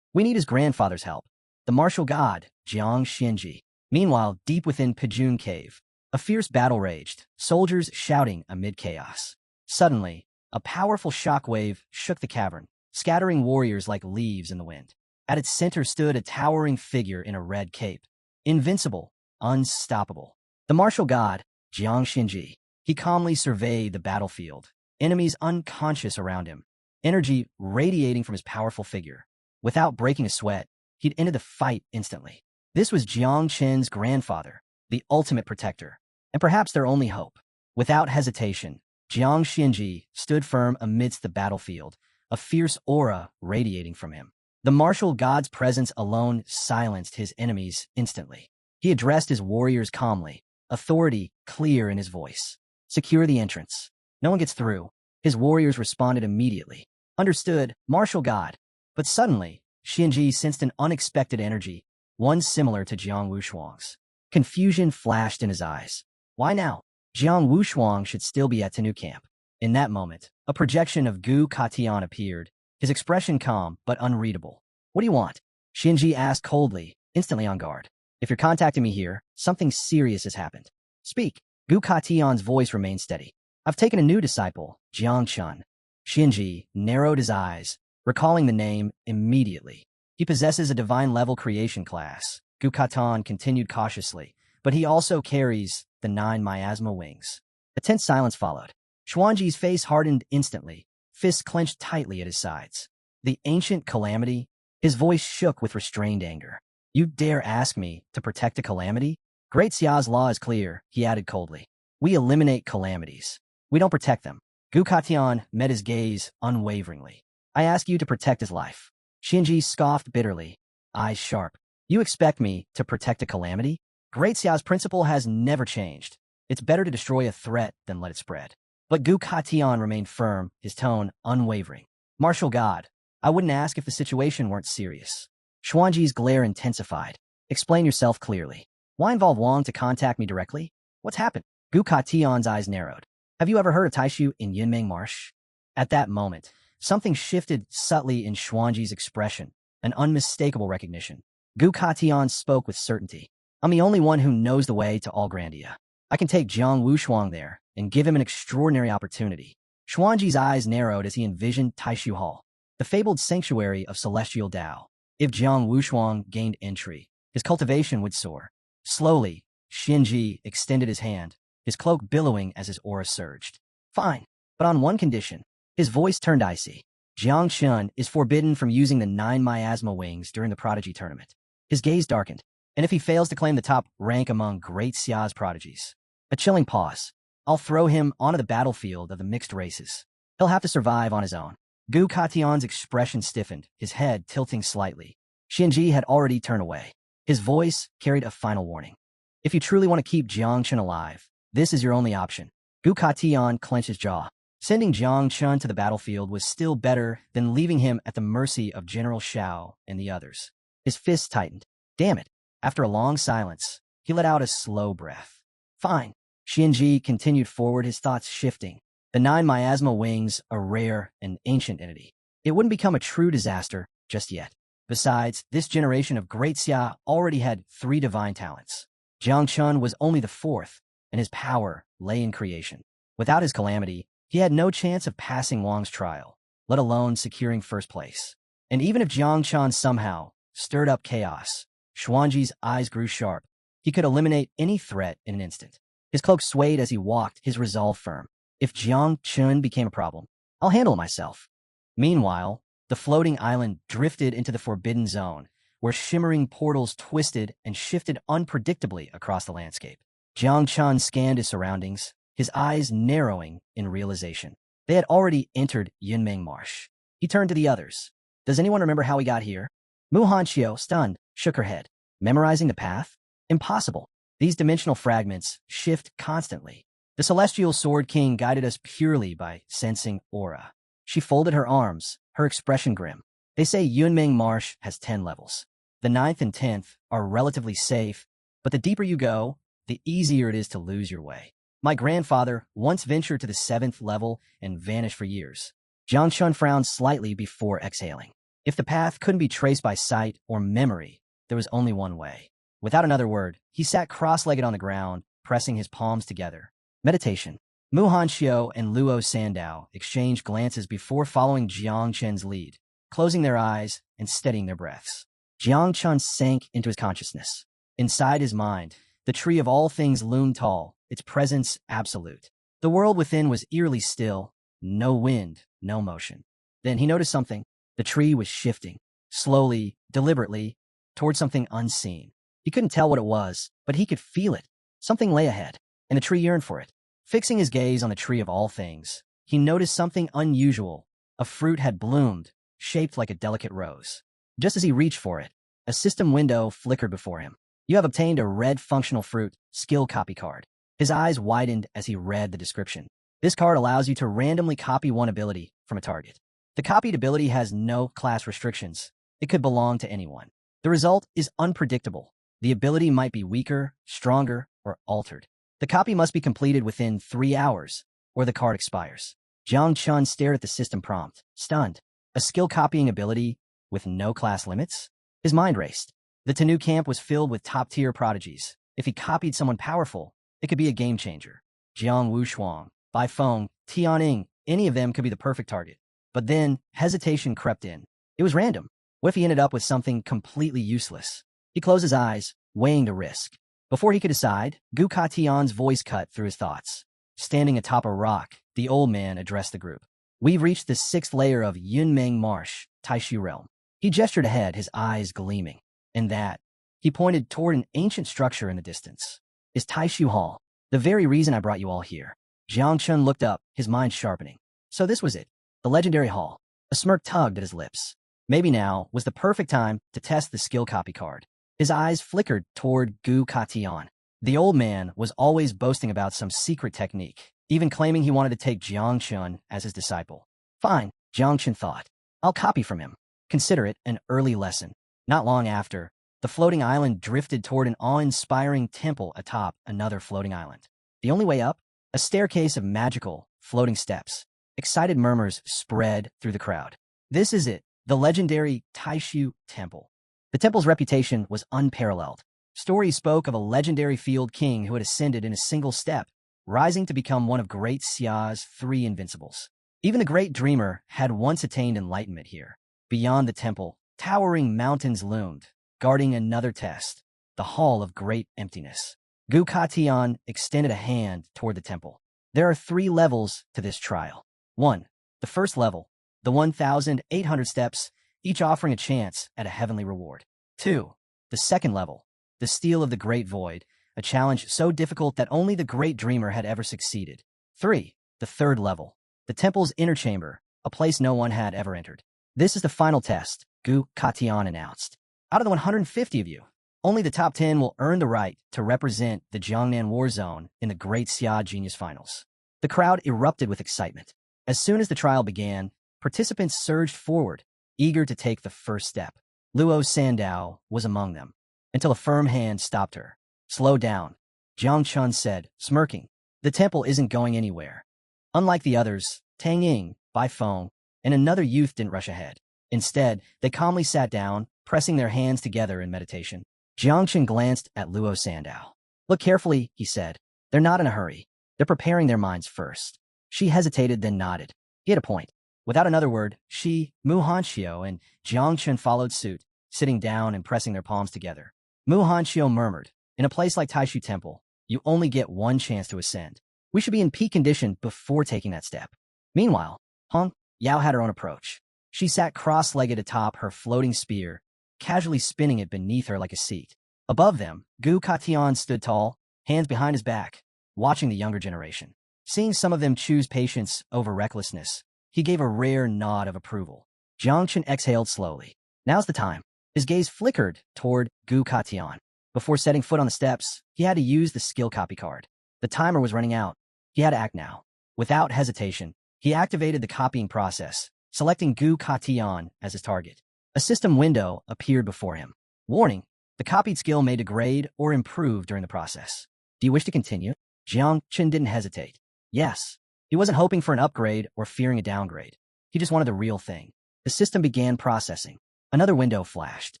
We need his grandfather's help. The martial god, Jiang Xinji. Meanwhile, deep within Pijun Cave, a fierce battle raged, soldiers shouting amid chaos. Suddenly, a powerful shockwave shook the cavern, scattering warriors like leaves in the wind. At its center stood a towering figure in a red cape. Invincible, unstoppable. The martial god, Jiang Xinji. He calmly surveyed the battlefield, enemies unconscious around him, energy radiating from his powerful figure. Without breaking a sweat, he'd ended the fight instantly. This was Jiang Chen's grandfather, the ultimate protector, and perhaps their only hope. Without hesitation, Jiang Xinji stood firm amidst the battlefield, a fierce aura radiating from him. The martial god's presence alone silenced his enemies instantly. He addressed his warriors calmly, authority clear in his voice. Secure the entrance. No one gets through. His warriors responded immediately. Understood, martial god. But suddenly, Xinji sensed an unexpected energy, one similar to Jiang Wushuang's. Confusion flashed in his eyes. Why now? Jiang Wushuang should still be at Tenu camp. In that moment, a projection of Gu Katian appeared, his expression calm but unreadable. What do you want? Shinji asked coldly, instantly on guard. If you're contacting me here, something serious has happened. Speak. Gu Katian's voice remained steady. I've taken a new disciple, Jiang Chun. Shinji narrowed his eyes, recalling the name immediately. He possesses a divine-level creation class. Gu Katan continued cautiously, but he also carries the 9 miasma wings. A tense silence followed. Xuanji's face hardened instantly, fists clenched tightly at his sides. The ancient calamity? His voice shook with restrained anger. You dare ask me to protect a calamity? Great Xia's law is clear, he added coldly. We eliminate calamities. We don't protect them. Gu Katian met his gaze unwaveringly. I ask you to protect his life. Shinji scoffed bitterly, eyes sharp. You expect me to protect a calamity? Great Xia's principle has never changed. It's better to destroy a threat than let it spread. But Gu Katian remained firm, his tone unwavering. Martial God, I wouldn't ask if the situation weren't serious. Xuanji's glare intensified. Explain yourself clearly. Why involve Wang to contact me directly? What's happened? Gu Katian's eyes narrowed. Have you ever heard of Taishu in Yunmeng Marsh? At that moment, something shifted subtly in Xuanji's expression, an unmistakable recognition. Gu Katian spoke with certainty. I'm the only one who knows the way to Allgrandia. I can take Jiang Wushuang there and give him an extraordinary opportunity. Xuanji's eyes narrowed as he envisioned Taishu Hall, the fabled sanctuary of celestial Tao. If Jiang Wushuang gained entry, his cultivation would soar. Slowly, Shinji extended his hand, his cloak billowing as his aura surged. Fine, but on one condition. His voice turned icy. Jiang Chun is forbidden from using the 9 miasma wings during the prodigy tournament. His gaze darkened, and if he fails to claim the top rank among Great Xia's prodigies. A chilling pause. I'll throw him onto the battlefield of the mixed races. He'll have to survive on his own. Gu Katian's expression stiffened, his head tilting slightly. Shinji had already turned away. His voice carried a final warning. If you truly want to keep Jiang Chun alive, this is your only option. Gu Katian clenched his jaw. Sending Jiang Chun to the battlefield was still better than leaving him at the mercy of General Shao and the others. His fists tightened. Damn it. After a long silence, he let out a slow breath. Fine. Shinji continued forward, his thoughts shifting. The 9 miasma wings, a rare and ancient entity. It wouldn't become a true disaster just yet. Besides, this generation of Great Xia already had 3 divine talents. Jiang Chun was only the 4th, and his power lay in creation. Without his calamity, he had no chance of passing Wang's trial, let alone securing first place. And even if Jiang Chun somehow stirred up chaos, Xuanji's eyes grew sharp. He could eliminate any threat in an instant. His cloak swayed as he walked, his resolve firm. If Jiang Chun became a problem, I'll handle it myself. Meanwhile, the floating island drifted into the forbidden zone, where shimmering portals twisted and shifted unpredictably across the landscape. Jiang Chun scanned his surroundings, his eyes narrowing in realization. They had already entered Yunmeng Marsh. He turned to the others. Does anyone remember how we got here? Mu Hanqiu, stunned, shook her head. Memorizing the path? Impossible. These dimensional fragments shift constantly. The Celestial Sword King guided us purely by sensing aura. She folded her arms, her expression grim. They say Yunmeng Marsh has 10 levels. The 9th and 10th are relatively safe, but the deeper you go, the easier it is to lose your way. My grandfather once ventured to the 7th level and vanished for years. Jiang Chun frowned slightly before exhaling. If the path couldn't be traced by sight or memory, there was only one way. Without another word, he sat cross-legged on the ground, pressing his palms together. Meditation. Mu Hanqiu and Luo Sandao exchanged glances before following Jiang Chun's lead, closing their eyes and steadying their breaths. Jiang Chun sank into his consciousness. Inside his mind, the tree of all things loomed tall, its presence absolute. The world within was eerily still, no wind, no motion. Then he noticed something. The tree was shifting, slowly, deliberately, toward something unseen. He couldn't tell what it was, but he could feel it. Something lay ahead, and the tree yearned for it. Fixing his gaze on the tree of all things, he noticed something unusual. A fruit had bloomed, shaped like a delicate rose. Just as he reached for it, a system window flickered before him. You have obtained a red functional fruit skill copy card. His eyes widened as he read the description. This card allows you to randomly copy one ability from a target. The copied ability has no class restrictions. It could belong to anyone. The result is unpredictable. The ability might be weaker, stronger, or altered. The copy must be completed within 3 hours, or the card expires. Jiang Chun stared at the system prompt, stunned. A skill copying ability with no class limits? His mind raced. The Tenu camp was filled with top-tier prodigies. If he copied someone powerful, it could be a game changer. Jiang Wushuang, Bai Feng, Tianing, any of them could be the perfect target. But then, hesitation crept in. It was random. What if he ended up with something completely useless? He closed his eyes, weighing the risk. Before he could decide, Gu Katian's voice cut through his thoughts. Standing atop a rock, the old man addressed the group. We've reached the 6th layer of Yunmeng Marsh, Taishu Realm. He gestured ahead, his eyes gleaming. And that, he pointed toward an ancient structure in the distance, is Taishu Hall, the very reason I brought you all here. Jiang Chun looked up, his mind sharpening. So this was it, the legendary hall. A smirk tugged at his lips. Maybe now was the perfect time to test the skill copy card. His eyes flickered toward Gu Katian. The old man was always boasting about some secret technique, even claiming he wanted to take Jiang Chun as his disciple. Fine, Jiang Chun thought. I'll copy from him. Consider it an early lesson. Not long after, the floating island drifted toward an awe-inspiring temple atop another floating island. The only way up? A staircase of magical, floating steps. Excited murmurs spread through the crowd. This is it, the legendary Taishu Temple. The temple's reputation was unparalleled. Stories spoke of a legendary field king who had ascended in a single step, rising to become one of Great Xia's 3 invincibles. Even the great dreamer had once attained enlightenment here. Beyond the temple, towering mountains loomed, guarding another test, the Hall of Great Emptiness. Gu Katian extended a hand toward the temple. There are 3 levels to this trial. 1. The first level, the 1,800 steps, each offering a chance at a heavenly reward. 2. The second level, the Steel of the Great Void, a challenge so difficult that only the great dreamer had ever succeeded. 3. The third level, the temple's inner chamber, a place no one had ever entered. This is the final test, Gu Katian announced. Out of the 150 of you, only the top 10 will earn the right to represent the Jiangnan War Zone in the Great Xia Genius Finals. The crowd erupted with excitement. As soon as the trial began, participants surged forward, eager to take the first step. Luo Sandao was among them, until a firm hand stopped her. Slow down, Jiang Chun said, smirking. The temple isn't going anywhere. Unlike the others, Tang Ying, Bai Feng, and another youth didn't rush ahead. Instead, they calmly sat down, pressing their hands together in meditation. Jiang Chun glanced at Luo Sandao. Look carefully, he said. They're not in a hurry. They're preparing their minds first. She hesitated, then nodded. He had a point. Without another word, she, Mu Hanxiu, and Jiang Chun followed suit, sitting down and pressing their palms together. Mu Hanxiu murmured, in a place like Taishu Temple, you only get one chance to ascend. We should be in peak condition before taking that step. Meanwhile, Hong Yao had her own approach. She sat cross-legged atop her floating spear, casually spinning it beneath her like a seat. Above them, Gu Katian stood tall, hands behind his back, watching the younger generation. Seeing some of them choose patience over recklessness, he gave a rare nod of approval. Jiang Chun exhaled slowly. Now's the time. His gaze flickered toward Gu Katian. Before setting foot on the steps, he had to use the skill copy card. The timer was running out. He had to act now. Without hesitation, he activated the copying process, selecting Gu Katian as his target. A system window appeared before him. Warning, the copied skill may degrade or improve during the process. Do you wish to continue? Jiang Chun didn't hesitate. Yes. He wasn't hoping for an upgrade or fearing a downgrade. He just wanted the real thing. The system began processing. Another window flashed.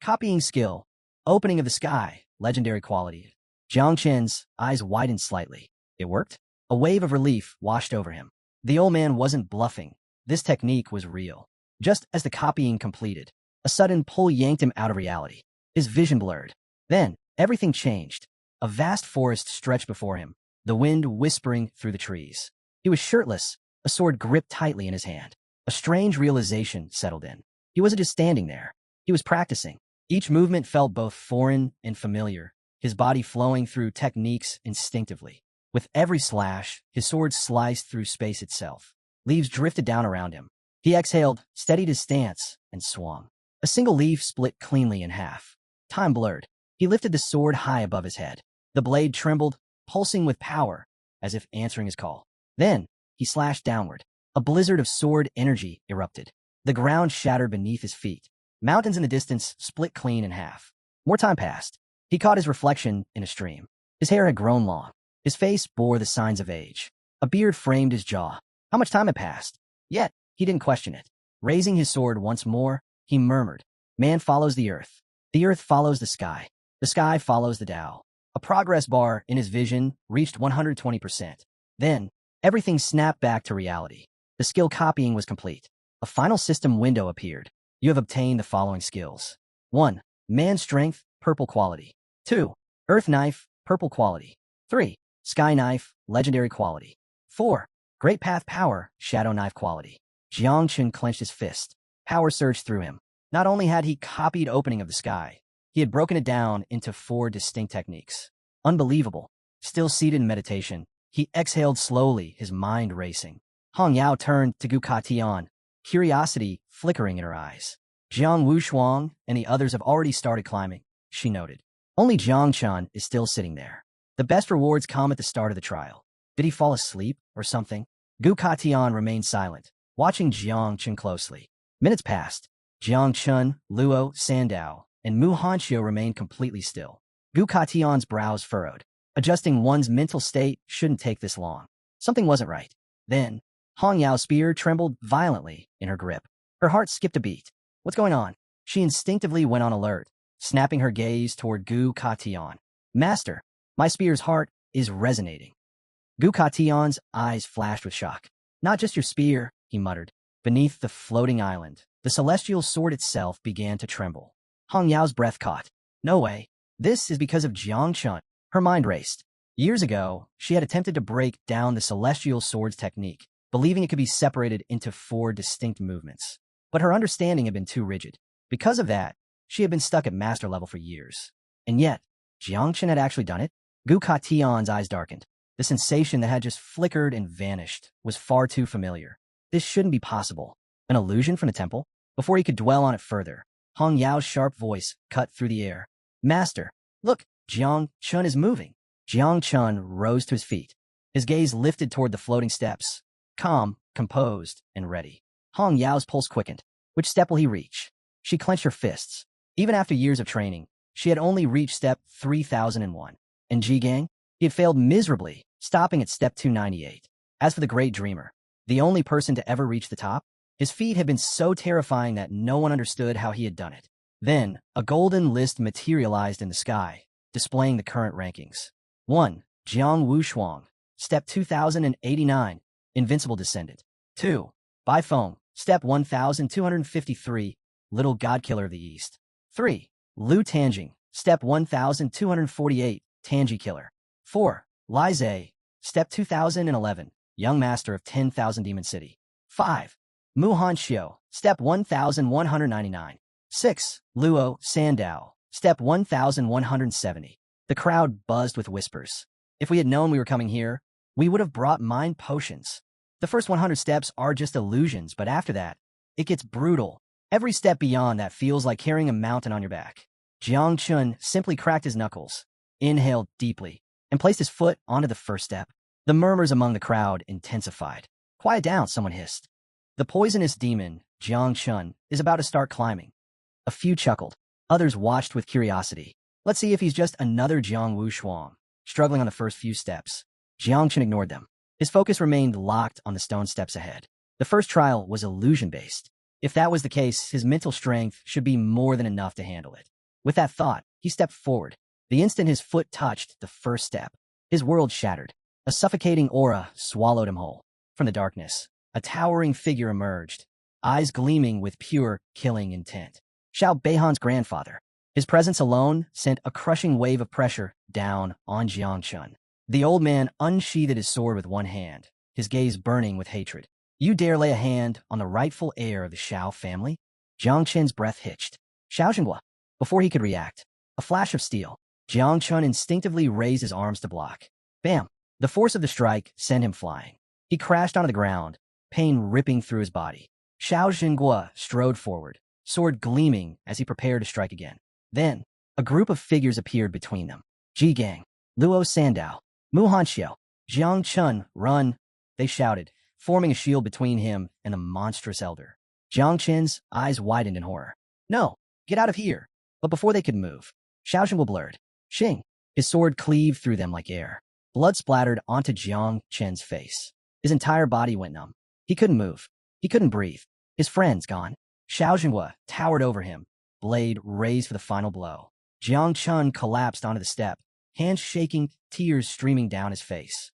Copying skill. Opening of the sky. Legendary quality. Jiang Chun's eyes widened slightly. It worked? A wave of relief washed over him. The old man wasn't bluffing. This technique was real. Just as the copying completed, a sudden pull yanked him out of reality. His vision blurred. Then, everything changed. A vast forest stretched before him, the wind whispering through the trees. He was shirtless, a sword gripped tightly in his hand. A strange realization settled in. He wasn't just standing there. He was practicing. Each movement felt both foreign and familiar, his body flowing through techniques instinctively. With every slash, his sword sliced through space itself. Leaves drifted down around him. He exhaled, steadied his stance, and swung. A single leaf split cleanly in half. Time blurred. He lifted the sword high above his head. The blade trembled, pulsing with power, as if answering his call. Then, he slashed downward. A blizzard of sword energy erupted. The ground shattered beneath his feet. Mountains in the distance split clean in half. More time passed. He caught his reflection in a stream. His hair had grown long. His face bore the signs of age. A beard framed his jaw. How much time had passed? Yet, he didn't question it. Raising his sword once more, he murmured, "Man follows the earth follows the sky follows the Tao." A progress bar in his vision reached 120%. Then, everything snapped back to reality. The skill copying was complete. A final system window appeared. You have obtained the following skills. 1. Man Strength, purple quality. 2. Earth Knife, purple quality. 3. Sky Knife, legendary quality. 4. Great Path Power, shadow knife quality. Jiang Chun clenched his fist. Power surged through him. Not only had he copied Opening of the Sky, he had broken it down into 4 distinct techniques. Unbelievable. Still seated in meditation, he exhaled slowly, his mind racing. Hong Yao turned to Gu Katian, curiosity flickering in her eyes. Jiang Wushuang and the others have already started climbing, she noted. Only Jiang Chun is still sitting there. The best rewards come at the start of the trial. Did he fall asleep or something? Gu Katian remained silent, watching Jiang Chun closely. Minutes passed. Jiang Chun, Luo, Sandao, and Mu Hanxiu remained completely still. Gu Katian's brows furrowed. Adjusting one's mental state shouldn't take this long. Something wasn't right. Then, Hong Yao's spear trembled violently in her grip. Her heart skipped a beat. What's going on? She instinctively went on alert, snapping her gaze toward Gu Katian. Master, my spear's heart is resonating. Gu Katian's eyes flashed with shock. Not just your spear, he muttered. Beneath the floating island, the celestial sword itself began to tremble. Hong Yao's breath caught. No way. This is because of Jiang Chun. Her mind raced. Years ago, she had attempted to break down the celestial sword's technique, believing it could be separated into 4 distinct movements. But her understanding had been too rigid. Because of that, she had been stuck at master level for years. And yet, Jiang Chun had actually done it? Gu Katian's eyes darkened. The sensation that had just flickered and vanished was far too familiar. This shouldn't be possible. An illusion from the temple? Before he could dwell on it further, Hong Yao's sharp voice cut through the air. Master, look, Jiang Chun is moving. Jiang Chun rose to his feet. His gaze lifted toward the floating steps. Calm, composed, and ready. Hong Yao's pulse quickened. Which step will he reach? She clenched her fists. Even after years of training, she had only reached step 3001. And Ji Gang? He had failed miserably, stopping at step 298. As for the great dreamer, the only person to ever reach the top, his feat had been so terrifying that no one understood how he had done it. Then, a golden list materialized in the sky, displaying the current rankings. 1. Jiang Wushuang, step 2089, invincible descendant. 2. Bai Feng, step 1253, little godkiller of the east. 3. Lu Tanjing, step 1248, Tanji killer. 4. Lai Zhe, step 2011, young master of 10,000 Demon City. 5. Mu Hanxiu, step 1199. 6. Luo Sandao, step 1170. The crowd buzzed with whispers. If we had known we were coming here, we would have brought mind potions. The first 100 steps are just illusions, but after that, it gets brutal. Every step beyond that feels like carrying a mountain on your back. Jiang Chun simply cracked his knuckles, inhaled deeply, and placed his foot onto the first step. The murmurs among the crowd intensified. Quiet down, someone hissed. The poisonous demon, Jiang Chun, is about to start climbing. A few chuckled. Others watched with curiosity. Let's see if he's just another Jiang Wushuang, struggling on the first few steps. Jiang Chun ignored them. His focus remained locked on the stone steps ahead. The first trial was illusion-based. If that was the case, his mental strength should be more than enough to handle it. With that thought, he stepped forward. The instant his foot touched the first step, his world shattered. A suffocating aura swallowed him whole. From the darkness, a towering figure emerged, eyes gleaming with pure, killing intent. Xiao Beihan's grandfather. His presence alone sent a crushing wave of pressure down on Jiang Chun. The old man unsheathed his sword with one hand, his gaze burning with hatred. You dare lay a hand on the rightful heir of the Xiao family? Jiang Chun's breath hitched. Xiao Xinghua. Before he could react, a flash of steel. Jiang Chun instinctively raised his arms to block. Bam! The force of the strike sent him flying. He crashed onto the ground, pain ripping through his body. Xiao Xinghua strode forward, sword gleaming as he prepared to strike again. Then, a group of figures appeared between them. Ji Gang, Luo Sandao, Mu Hanxiu, Jiang Chun, run, they shouted, forming a shield between him and the monstrous elder. Jiang Chun's eyes widened in horror. No, get out of here. But before they could move, Xiao Xinghua blurred. Xing. His sword cleaved through them like air. Blood splattered onto Jiang Chun's face. His entire body went numb. He couldn't move. He couldn't breathe. His friend's gone. Xiao Jinghua towered over him, blade raised for the final blow. Jiang Chun collapsed onto the step, hands shaking, tears streaming down his face.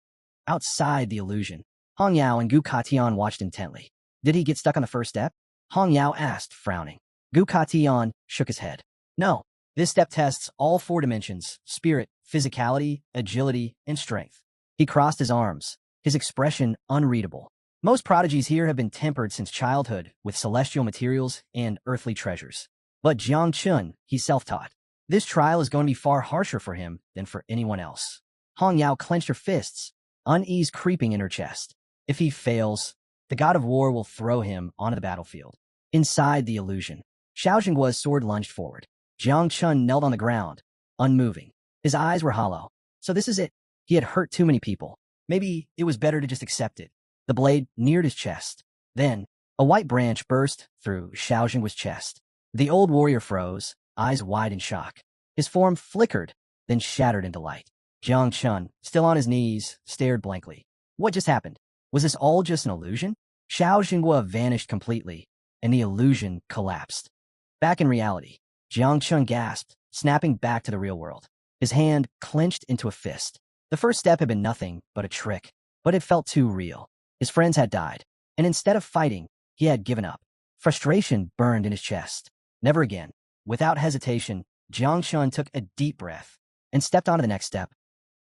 Outside the illusion, Hong Yao and Gu Katian watched intently. Did he get stuck on the first step? Hong Yao asked, frowning. Gu Katian shook his head. No. This step tests all 4 dimensions: spirit, physicality, agility, and strength. He crossed his arms, his expression unreadable. Most prodigies here have been tempered since childhood with celestial materials and earthly treasures. But Jiang Chun, he's self-taught. This trial is going to be far harsher for him than for anyone else. Hong Yao clenched her fists, unease creeping in her chest. If he fails, the god of war will throw him onto the battlefield. Inside the illusion, Xiao Jinggua's sword lunged forward. Jiang Chun knelt on the ground, unmoving. His eyes were hollow. So this is it. He had hurt too many people. Maybe it was better to just accept it. The blade neared his chest. Then, a white branch burst through Xiao Jinggua's chest. The old warrior froze, eyes wide in shock. His form flickered, then shattered into light. Jiang Chun, still on his knees, stared blankly. What just happened? Was this all just an illusion? Xiao Jinghua vanished completely, and the illusion collapsed. Back in reality, Jiang Chun gasped, snapping back to the real world. His hand clenched into a fist. The first step had been nothing but a trick, but it felt too real. His friends had died, and instead of fighting, he had given up. Frustration burned in his chest. Never again. Without hesitation, Jiang Chun took a deep breath and stepped onto the next step.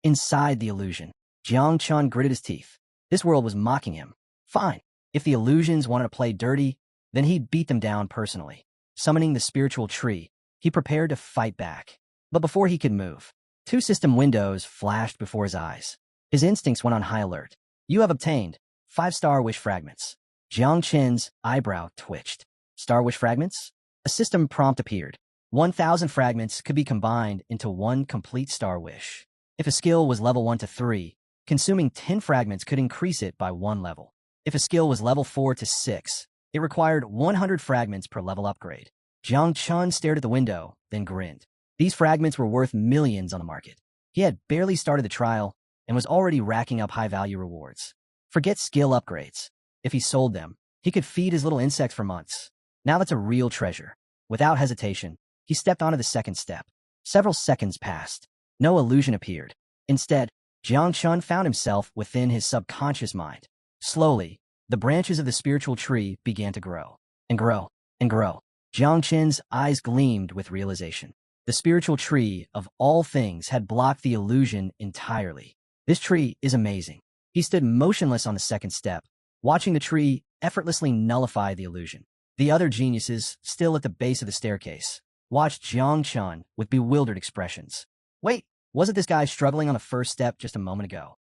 Inside the illusion, Jiang Chun gritted his teeth. This world was mocking him. Fine. If the illusions wanted to play dirty, then he'd beat them down personally. Summoning the spiritual tree, he prepared to fight back. But before he could move, 2 system windows flashed before his eyes. His instincts went on high alert. You have obtained 5 star wish fragments. Jiang Chen's eyebrow twitched. Star wish fragments? A system prompt appeared. 1,000 fragments could be combined into 1 complete star wish. If a skill was level 1 to 3, consuming 10 fragments could increase it by 1 level. If a skill was level 4 to 6, it required 100 fragments per level upgrade. Jiang Chun stared at the window, then grinned. These fragments were worth millions on the market. He had barely started the trial and was already racking up high-value rewards. Forget skill upgrades. If he sold them, he could feed his little insects for months. Now that's a real treasure. Without hesitation, he stepped onto the second step. Several seconds passed. No illusion appeared. Instead, Jiang Chun found himself within his subconscious mind. Slowly, the branches of the spiritual tree began to grow, and grow, and grow. Jiang Chen's eyes gleamed with realization. The spiritual tree of all things had blocked the illusion entirely. This tree is amazing. He stood motionless on the second step, watching the tree effortlessly nullify the illusion. The other geniuses, still at the base of the staircase, watched Jiang Chun with bewildered expressions. Wait, wasn't this guy struggling on the first step just a moment ago?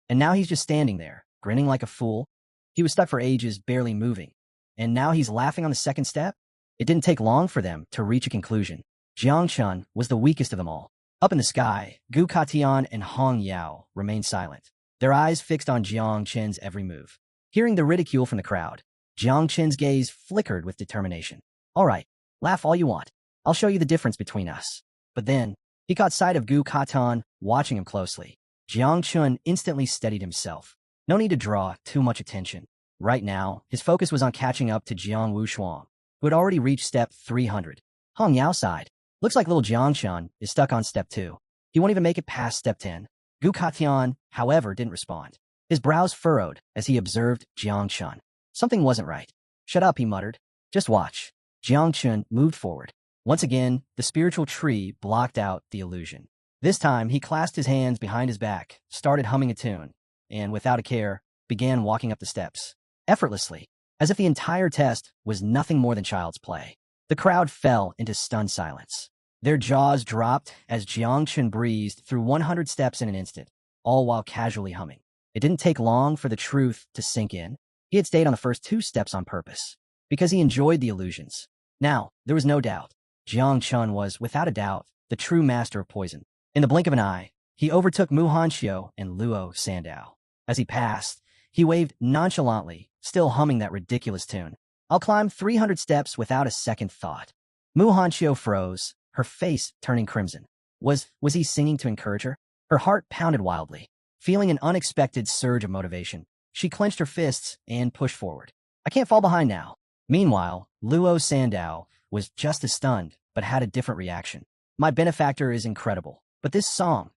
And now he's just standing there, grinning like a fool? He was stuck for ages, barely moving. And now he's laughing on the second step? It didn't take long for them to reach a conclusion. Jiang Chun was the weakest of them all. Up in the sky, Gu Katian and Hong Yao remained silent, their eyes fixed on Jiang Chen's every move. Hearing the ridicule from the crowd, Jiang Chen's gaze flickered with determination. All right, laugh all you want. I'll show you the difference between us. But then, he caught sight of Gu Katan watching him closely. Jiang Chun instantly steadied himself. No need to draw too much attention. Right now, his focus was on catching up to Jiang Wushuang, who had already reached step 300. Hong Yao sighed. Looks like little Jiang Chun is stuck on step 2. He won't even make it past step 10. Gu Katian, however, didn't respond. His brows furrowed as he observed Jiang Chun. Something wasn't right. Shut up, he muttered. Just watch. Jiang Chun moved forward. Once again, the spiritual tree blocked out the illusion. This time, he clasped his hands behind his back, started humming a tune, and without a care, began walking up the steps. Effortlessly, as if the entire test was nothing more than child's play. The crowd fell into stunned silence. Their jaws dropped as Jiang Chun breezed through 100 steps in an instant, all while casually humming. It didn't take long for the truth to sink in. He had stayed on the first 2 steps on purpose, because he enjoyed the illusions. Now, there was no doubt. Jiang Chun was, without a doubt, the true master of poison. In the blink of an eye, he overtook Mu Hanxiu and Luo Sandao. As he passed, he waved nonchalantly, still humming that ridiculous tune. I'll climb 300 steps without a second thought. Mu Hanxiu froze, her face turning crimson. Was he singing to encourage her? Her heart pounded wildly. Feeling an unexpected surge of motivation, She clenched her fists and pushed forward. I can't fall behind now. Meanwhile, Luo Sandow was just as stunned, but had a different reaction. My benefactor is incredible, but this song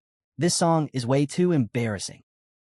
is way too embarrassing.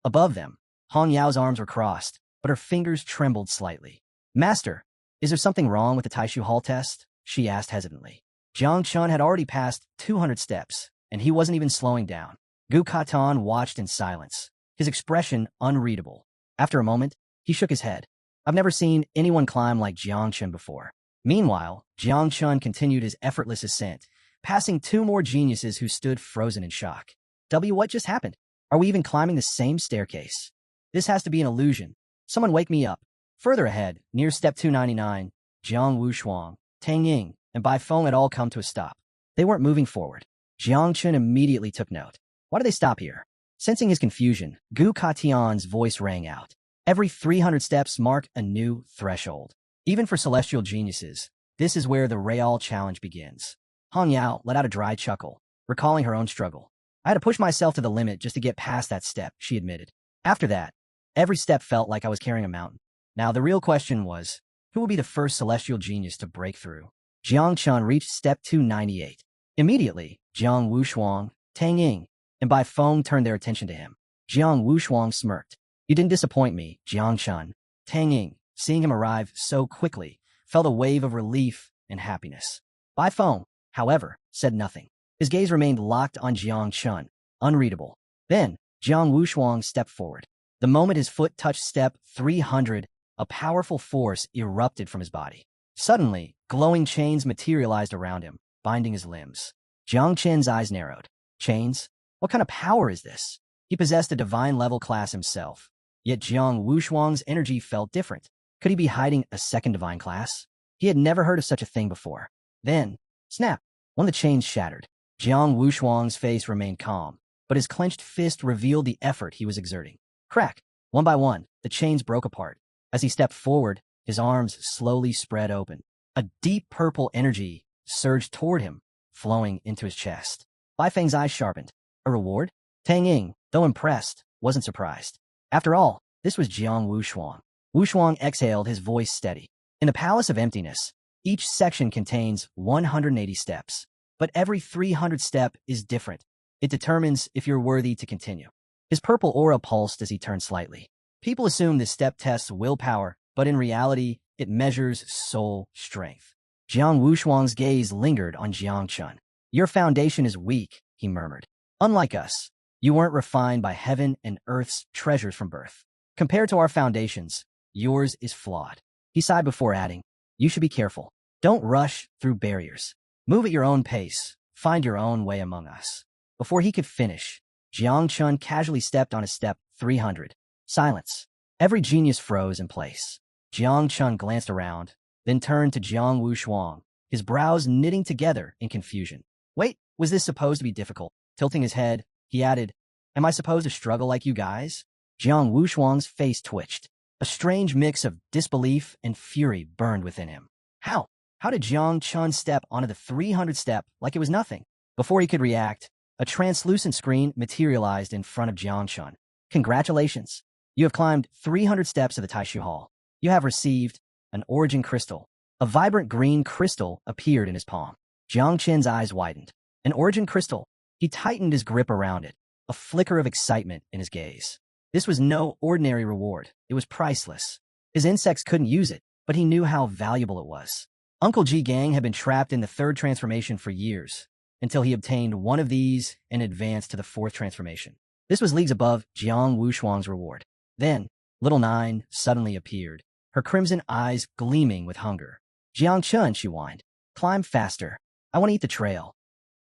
Above them, Hong Yao's arms were crossed, but her fingers trembled slightly. Master, is there something wrong with the Taishu Hall test? She asked hesitantly. Jiang Chun had already passed 200 steps, and he wasn't even slowing down. Gu Katan watched in silence, his expression unreadable. After a moment, he shook his head. I've never seen anyone climb like Jiang Chun before. Meanwhile, Jiang Chun continued his effortless ascent, passing 2 more geniuses who stood frozen in shock. What just happened? Are we even climbing the same staircase? This has to be an illusion. Someone wake me up. Further ahead, near step 299, Jiang Wushuang, Tang Ying, and Bai Feng had all come to a stop. They weren't moving forward. Jiang Chun immediately took note. Why do they stop here? Sensing his confusion, Gu Katian's voice rang out. Every 300 steps mark a new threshold. Even for celestial geniuses, this is where the real challenge begins. Hong Yao let out a dry chuckle, recalling her own struggle. I had to push myself to the limit just to get past that step, she admitted. After that, every step felt like I was carrying a mountain. Now the real question was, who will be the first celestial genius to break through? Jiang Chun reached step 298. Immediately, Jiang Wushuang, Tang Ying, and Bai Feng turned their attention to him. Jiang Wushuang smirked. You didn't disappoint me, Jiang Chun. Tang Ying, seeing him arrive so quickly, felt a wave of relief and happiness. Bai Feng, however, said nothing. His gaze remained locked on Jiang Chun, unreadable. Then, Jiang Wushuang stepped forward. The moment his foot touched step 300, a powerful force erupted from his body. Suddenly, glowing chains materialized around him, binding his limbs. Jiang Chen's eyes narrowed. Chains? What kind of power is this? He possessed a divine-level class himself. Yet Jiang Wushuang's energy felt different. Could he be hiding a second divine class? He had never heard of such a thing before. Then, snap! One of the chains shattered. Jiang Wushuang's face remained calm, but his clenched fist revealed the effort he was exerting. Crack! One by one, the chains broke apart. As he stepped forward, his arms slowly spread open. A deep purple energy surged toward him, flowing into his chest. Bai Feng's eyes sharpened. A reward? Tang Ying, though impressed, wasn't surprised. After all, this was Jiang Wushuang. Wushuang exhaled, his voice steady. In the Palace of Emptiness, each section contains 180 steps, but every 300 step is different. It determines if you're worthy to continue. His purple aura pulsed as he turned slightly. People assume this step tests willpower, but in reality, it measures soul strength. Jiang Wushuang's gaze lingered on Jiang Chun. Your foundation is weak, he murmured. Unlike us, you weren't refined by heaven and earth's treasures from birth. Compared to our foundations, yours is flawed. He sighed before adding, you should be careful. Don't rush through barriers. Move at your own pace. Find your own way among us. Before he could finish, Jiang Chun casually stepped on a step 300. Silence. Every genius froze in place. Jiang Chun glanced around, then turned to Jiang Wushuang, his brows knitting together in confusion. Wait, was this supposed to be difficult? Tilting his head, he added, am I supposed to struggle like you guys? Jiang Wushuang's face twitched. A strange mix of disbelief and fury burned within him. How? How did Jiang Chun step onto the 300 step like it was nothing? Before he could react, a translucent screen materialized in front of Jiang Chun. Congratulations. You have climbed 300 steps of the Taishu Hall. You have received an origin crystal. A vibrant green crystal appeared in his palm. Jiang Chen's eyes widened. An origin crystal. He tightened his grip around it, a flicker of excitement in his gaze. This was no ordinary reward. It was priceless. His insects couldn't use it, but he knew how valuable it was. Uncle Ji Gang had been trapped in the 3rd transformation for years, until he obtained one of these and advanced to the 4th transformation. This was leagues above Jiang Wushuang's reward. Then, Little Nine suddenly appeared, her crimson eyes gleaming with hunger. Jiang Chun, she whined. Climb faster. I want to eat the trail.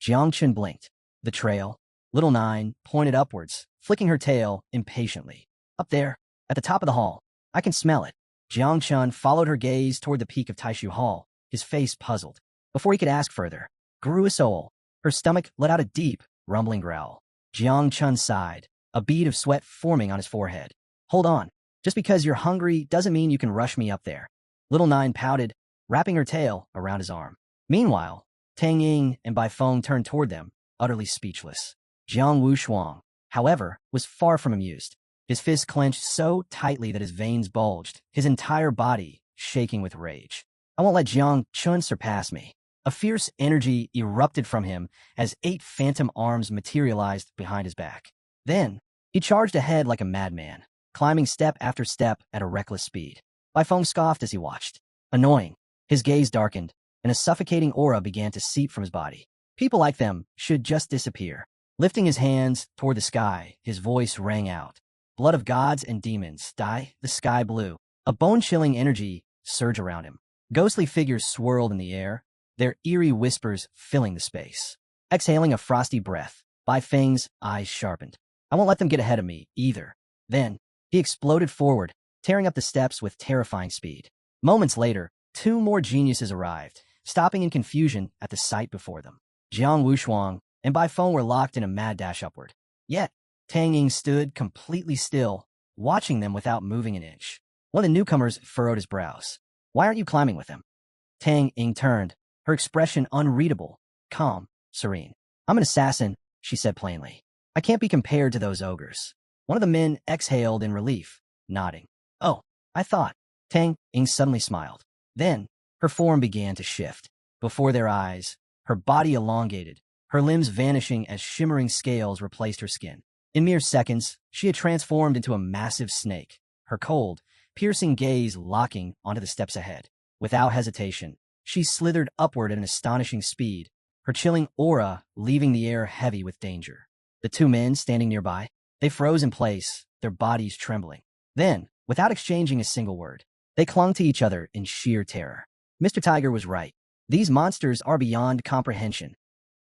Jiang Chun blinked. The trail? Little Nine pointed upwards, flicking her tail impatiently. Up there, at the top of the hall. I can smell it. Jiang Chun followed her gaze toward the peak of Taishu Hall, his face puzzled. Before he could ask further, grew a soul. Her stomach let out a deep, rumbling growl. Jiang Chun sighed, a bead of sweat forming on his forehead. Hold on. Just because you're hungry doesn't mean you can rush me up there. Little Nine pouted, wrapping her tail around his arm. Meanwhile, Tang Ying and Bai Feng turned toward them, utterly speechless. Jiang Wushuang, however, was far from amused. his fists clenched so tightly that his veins bulged, his entire body shaking with rage. I won't let Jiang Chun surpass me. A fierce energy erupted from him as 8 phantom arms materialized behind his back. Then, he charged ahead like a madman, climbing step after step at a reckless speed. Bai Feng scoffed as he watched. Annoying, his gaze darkened, and a suffocating aura began to seep from his body. People like them should just disappear. Lifting his hands toward the sky, his voice rang out. Blood of gods and demons, dye the sky blue. A bone-chilling energy surged around him. Ghostly figures swirled in the air, their eerie whispers filling the space. Exhaling a frosty breath, Bai Feng's eyes sharpened. I won't let them get ahead of me, either. Then, he exploded forward, tearing up the steps with terrifying speed. Moments later, 2 more geniuses arrived, stopping in confusion at the sight before them. Jiang Wushuang and Bai Feng were locked in a mad dash upward. Yet, Tang Ying stood completely still, watching them without moving an inch. One of the newcomers furrowed his brows. Why aren't you climbing with him? Tang Ying turned, her expression unreadable, calm, serene. I'm an assassin, she said plainly. I can't be compared to those ogres. One of the men exhaled in relief, nodding. Oh, I thought. Tang Ying suddenly smiled. Then, her form began to shift. Before their eyes, her body elongated, her limbs vanishing as shimmering scales replaced her skin. In mere seconds, she had transformed into a massive snake, her cold, piercing gaze locking onto the steps ahead. Without hesitation, she slithered upward at an astonishing speed, her chilling aura leaving the air heavy with danger. The 2 men standing nearby, they froze in place, their bodies trembling. Then, without exchanging a single word, they clung to each other in sheer terror. Mr. Tiger was right. These monsters are beyond comprehension.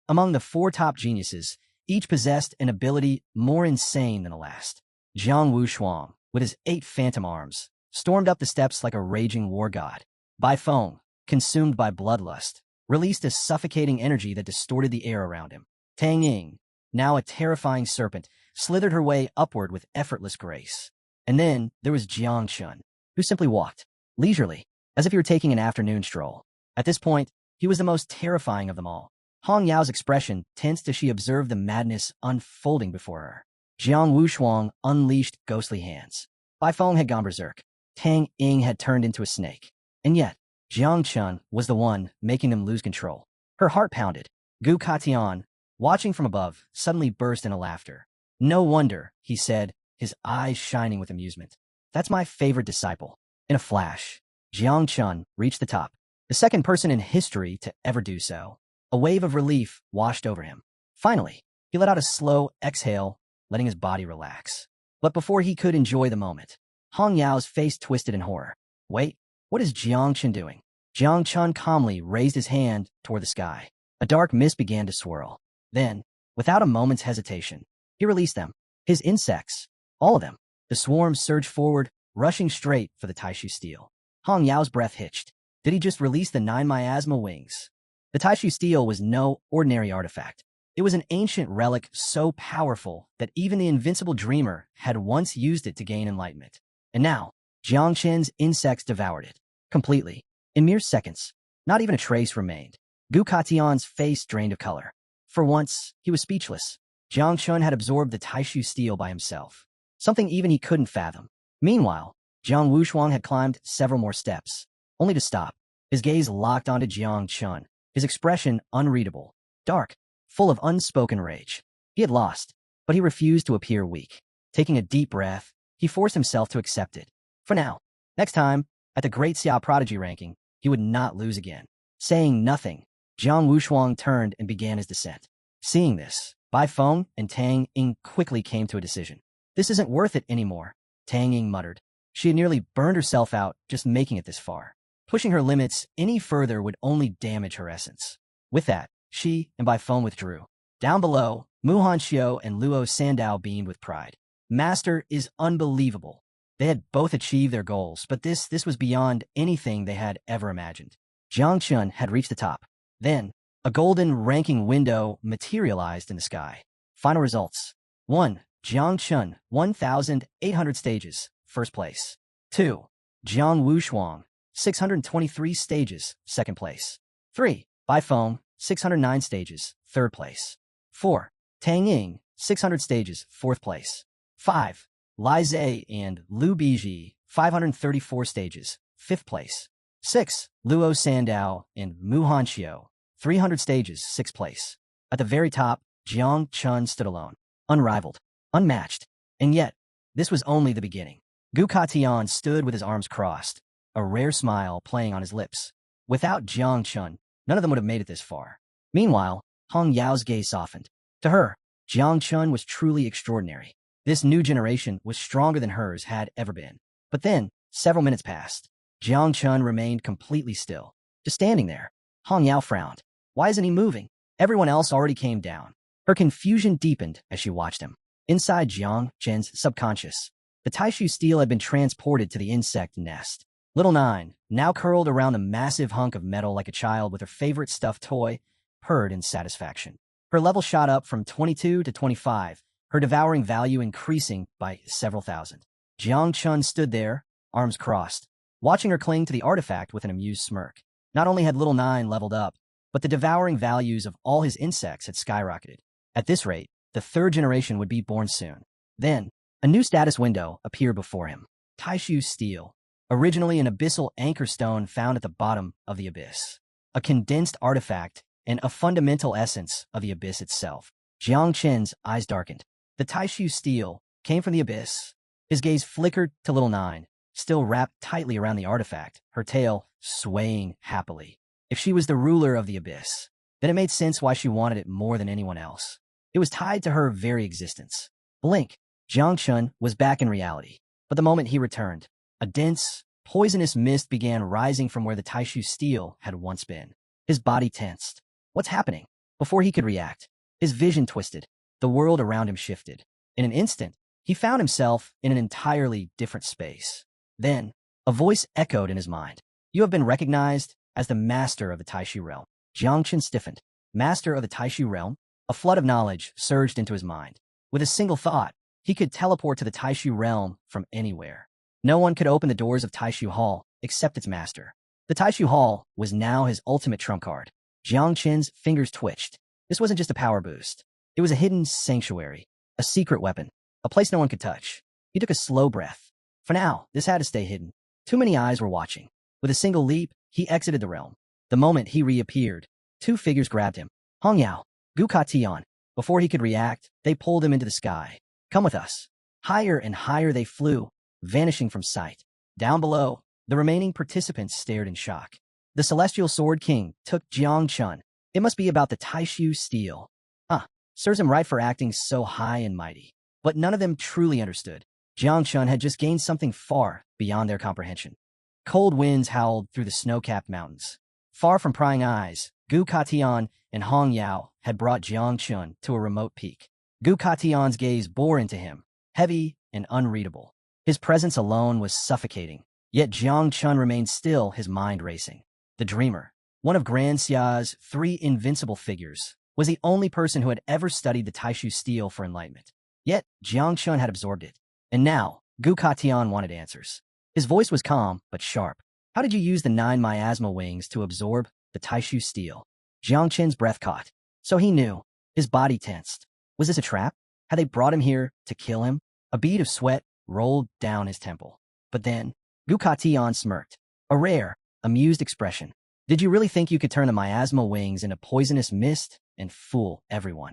Among the 4 top geniuses, each possessed an ability more insane than the last. Jiang Wushuang, with his 8 phantom arms, stormed up the steps like a raging war god. Bai Feng, consumed by bloodlust, released a suffocating energy that distorted the air around him. Tang Ying, now a terrifying serpent, slithered her way upward with effortless grace. And then there was Jiang Chun, who simply walked, leisurely, as if he were taking an afternoon stroll. At this point, he was the most terrifying of them all. Hong Yao's expression tensed as she observed the madness unfolding before her. Jiang Wushuang unleashed ghostly hands. Bai Feng had gone berserk. Tang Ying had turned into a snake. And yet, Jiang Chun was the one making them lose control. Her heart pounded. Gu Katian, watching from above, suddenly burst into laughter. No wonder, he said, his eyes shining with amusement. That's my favorite disciple. In a flash, Jiang Chun reached the top, the second person in history to ever do so. A wave of relief washed over him. Finally, he let out a slow exhale, letting his body relax. But before he could enjoy the moment, Hong Yao's face twisted in horror. Wait, what is Jiang Chun doing? Jiang Chun calmly raised his hand toward the sky. A dark mist began to swirl. Then, without a moment's hesitation, he released them. His insects, all of them. The swarm surged forward, rushing straight for the Taishu steel. Hong Yao's breath hitched. Did he just release the 9 miasma wings? The Taishu steel was no ordinary artifact. It was an ancient relic so powerful that even the invincible dreamer had once used it to gain enlightenment. And now, Jiang Chun's insects devoured it. Completely. In mere seconds. Not even a trace remained. Gu Katian's face drained of color. For once, he was speechless. Jiang Chun had absorbed the Taishu steel by himself. Something even he couldn't fathom. Meanwhile, Jiang Wushuang had climbed several more steps, only to stop. His gaze locked onto Jiang Chun, his expression unreadable, dark, full of unspoken rage. He had lost, but he refused to appear weak. Taking a deep breath, he forced himself to accept it. For now, next time, at the Great Xia Prodigy ranking, he would not lose again. Saying nothing, Jiang Wushuang turned and began his descent. Seeing this, Bai Feng and Tang Ying quickly came to a decision. This isn't worth it anymore, Tang Ying muttered. She had nearly burned herself out just making it this far. Pushing her limits any further would only damage her essence. With that, she and Bai Feng withdrew. Down below, Mu Hanxiu and Luo Sandao beamed with pride. Master is unbelievable. They had both achieved their goals, but this was beyond anything they had ever imagined. Jiang Chun had reached the top. Then, a golden ranking window materialized in the sky. Final results. 1. Jiang Chun, 1,800 stages, first place. 2. Jiang Wushuang, 623 stages, second place. 3. Bai Feng, 609 stages, third place. 4. Tang Ying, 600 stages, fourth place. 5. Lai Zhe and Liu Biji, 534 stages, 5th place. 6. Luo Sandao and Mu Hanxiu, 300 stages, 6th place. At the very top, Jiang Chun stood alone, unrivaled, unmatched. And yet, this was only the beginning. Gu Katian stood with his arms crossed, a rare smile playing on his lips. Without Jiang Chun, none of them would have made it this far. Meanwhile, Hong Yao's gaze softened. To her, Jiang Chun was truly extraordinary. This new generation was stronger than hers had ever been. But then, several minutes passed. Jiang Chun remained completely still, just standing there. Hong Yao frowned. Why isn't he moving? Everyone else already came down. Her confusion deepened as she watched him. Inside Jiang Chen's subconscious, the Taishu steel had been transported to the insect nest. Little Nine, now curled around a massive hunk of metal like a child with her favorite stuffed toy, purred in satisfaction. Her level shot up from 22 to 25, her devouring value increasing by several thousand. Jiang Chun stood there, arms crossed, watching her cling to the artifact with an amused smirk. Not only had Little Nine leveled up, but the devouring values of all his insects had skyrocketed. At this rate, the third generation would be born soon. Then, a new status window appeared before him. Taishu Steel, originally an abyssal anchor stone found at the bottom of the abyss. A condensed artifact and a fundamental essence of the abyss itself. Jiang Chen's eyes darkened. The Taishu Steel came from the abyss. His gaze flickered to Little Nine, still wrapped tightly around the artifact, her tail swaying happily. If she was the ruler of the abyss, then it made sense why she wanted it more than anyone else. It was tied to her very existence. Blink. Jiang Chun was back in reality. But the moment he returned, a dense, poisonous mist began rising from where the Taishu Steel had once been. His body tensed. What's happening? Before he could react, his vision twisted. The world around him shifted. In an instant, he found himself in an entirely different space. Then, a voice echoed in his mind. You have been recognized as the master of the Taishu realm. Jiang Chun stiffened. Master of the Taishu realm? A flood of knowledge surged into his mind. With a single thought, he could teleport to the Taishu realm from anywhere. No one could open the doors of Taishu Hall except its master. The Taishu Hall was now his ultimate trump card. Jiang Chen's fingers twitched. This wasn't just a power boost. It was a hidden sanctuary, a secret weapon, a place no one could touch. He took a slow breath. For now, this had to stay hidden. Too many eyes were watching. With a single leap, he exited the realm. The moment he reappeared, two figures grabbed him. Hong Yao, Gu Katian. Before he could react, they pulled him into the sky. Come with us. Higher and higher they flew, vanishing from sight. Down below, the remaining participants stared in shock. The Celestial Sword King took Jiang Chun. It must be about the Taishu Steel. Serves him right for acting so high and mighty. But none of them truly understood. Jiang Chun had just gained something far beyond their comprehension. Cold winds howled through the snow-capped mountains. Far from prying eyes, Gu Katian and Hong Yao had brought Jiang Chun to a remote peak. Gu Katian's gaze bore into him, heavy and unreadable. His presence alone was suffocating, yet Jiang Chun remained still, his mind racing. The Dreamer, one of Grand Xia's 3 invincible figures, was the only person who had ever studied the Taishu Steel for enlightenment. Yet, Jiang Chun had absorbed it. And now, Gu Katian wanted answers. His voice was calm, but sharp. How did you use the 9 miasma wings to absorb the Taishu Steel? Jiang Chen's breath caught. So he knew. His body tensed. Was this a trap? Had they brought him here to kill him? A bead of sweat rolled down his temple. But then, Gu Katian smirked. A rare, amused expression. Did you really think you could turn the miasma wings into poisonous mist and fool everyone?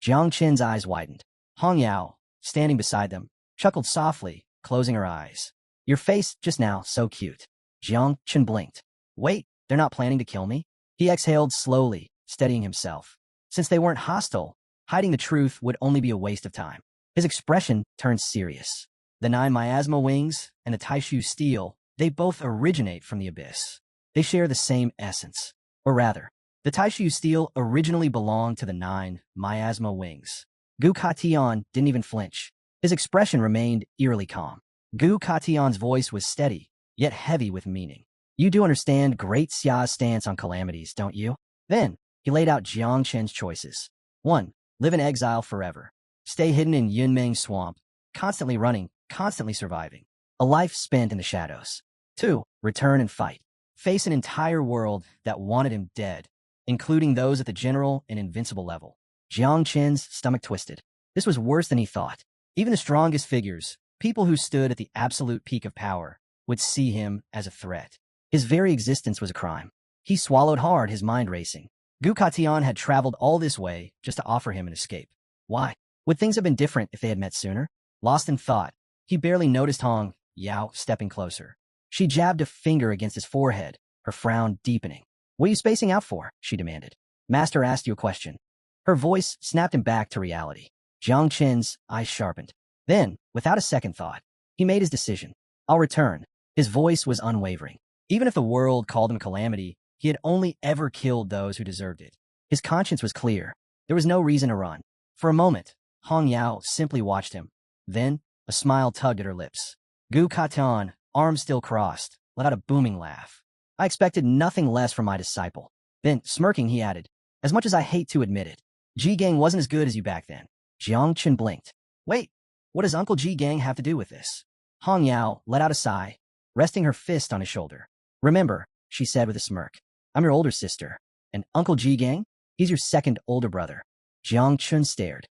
Jiang Chen's eyes widened. Hong Yao, standing beside them, chuckled softly, closing her eyes. Your face just now, so cute. Jiang Chen blinked. Wait, they're not planning to kill me? He exhaled slowly, steadying himself. Since they weren't hostile, hiding the truth would only be a waste of time. His expression turned serious. The 9 miasma wings and the Taishu Steel, they both originate from the abyss. They share the same essence. Or rather, the Taishu Steel originally belonged to the 9 miasma wings. Gu Katian didn't even flinch. His expression remained eerily calm. Gu Katian's voice was steady, yet heavy with meaning. You do understand Great Xia's stance on calamities, don't you? Then, he laid out Jiang Chen's choices. 1. Live in exile forever. Stay hidden in Yunmeng Swamp, constantly running, constantly surviving. A life spent in the shadows. 2. Return and fight. Face an entire world that wanted him dead, including those at the general and invincible level. Jiang Chen's stomach twisted. This was worse than he thought. Even the strongest figures, People who stood at the absolute peak of power would see him as a threat. His very existence was a crime. He swallowed hard, his mind racing. Gukatian had traveled all this way just to offer him an escape. Why? Would things have been different if they had met sooner? Lost in thought, he barely noticed Hong Yao stepping closer. She jabbed a finger against his forehead, her frown deepening. "What are you spacing out for?" she demanded. "Master asked you a question." Her voice snapped him back to reality. Jiang Qin's eyes sharpened. Then, without a second thought, he made his decision. "I'll return." His voice was unwavering. Even if the world called him calamity, he had only ever killed those who deserved it. His conscience was clear. There was no reason to run. For a moment, Hong Yao simply watched him. Then, a smile tugged at her lips. Gu Katan, arms still crossed, let out a booming laugh. "I expected nothing less from my disciple." Then, smirking, he added, "As much as I hate to admit it, Ji Gang wasn't as good as you back then." Jiang Qin blinked. "Wait, what does Uncle Ji Gang have to do with this?" Hong Yao let out a sigh, resting her fist on his shoulder. "Remember," she said with a smirk, "I'm your older sister. And Uncle Ji Gang? He's your second older brother." Jiang Qin stared.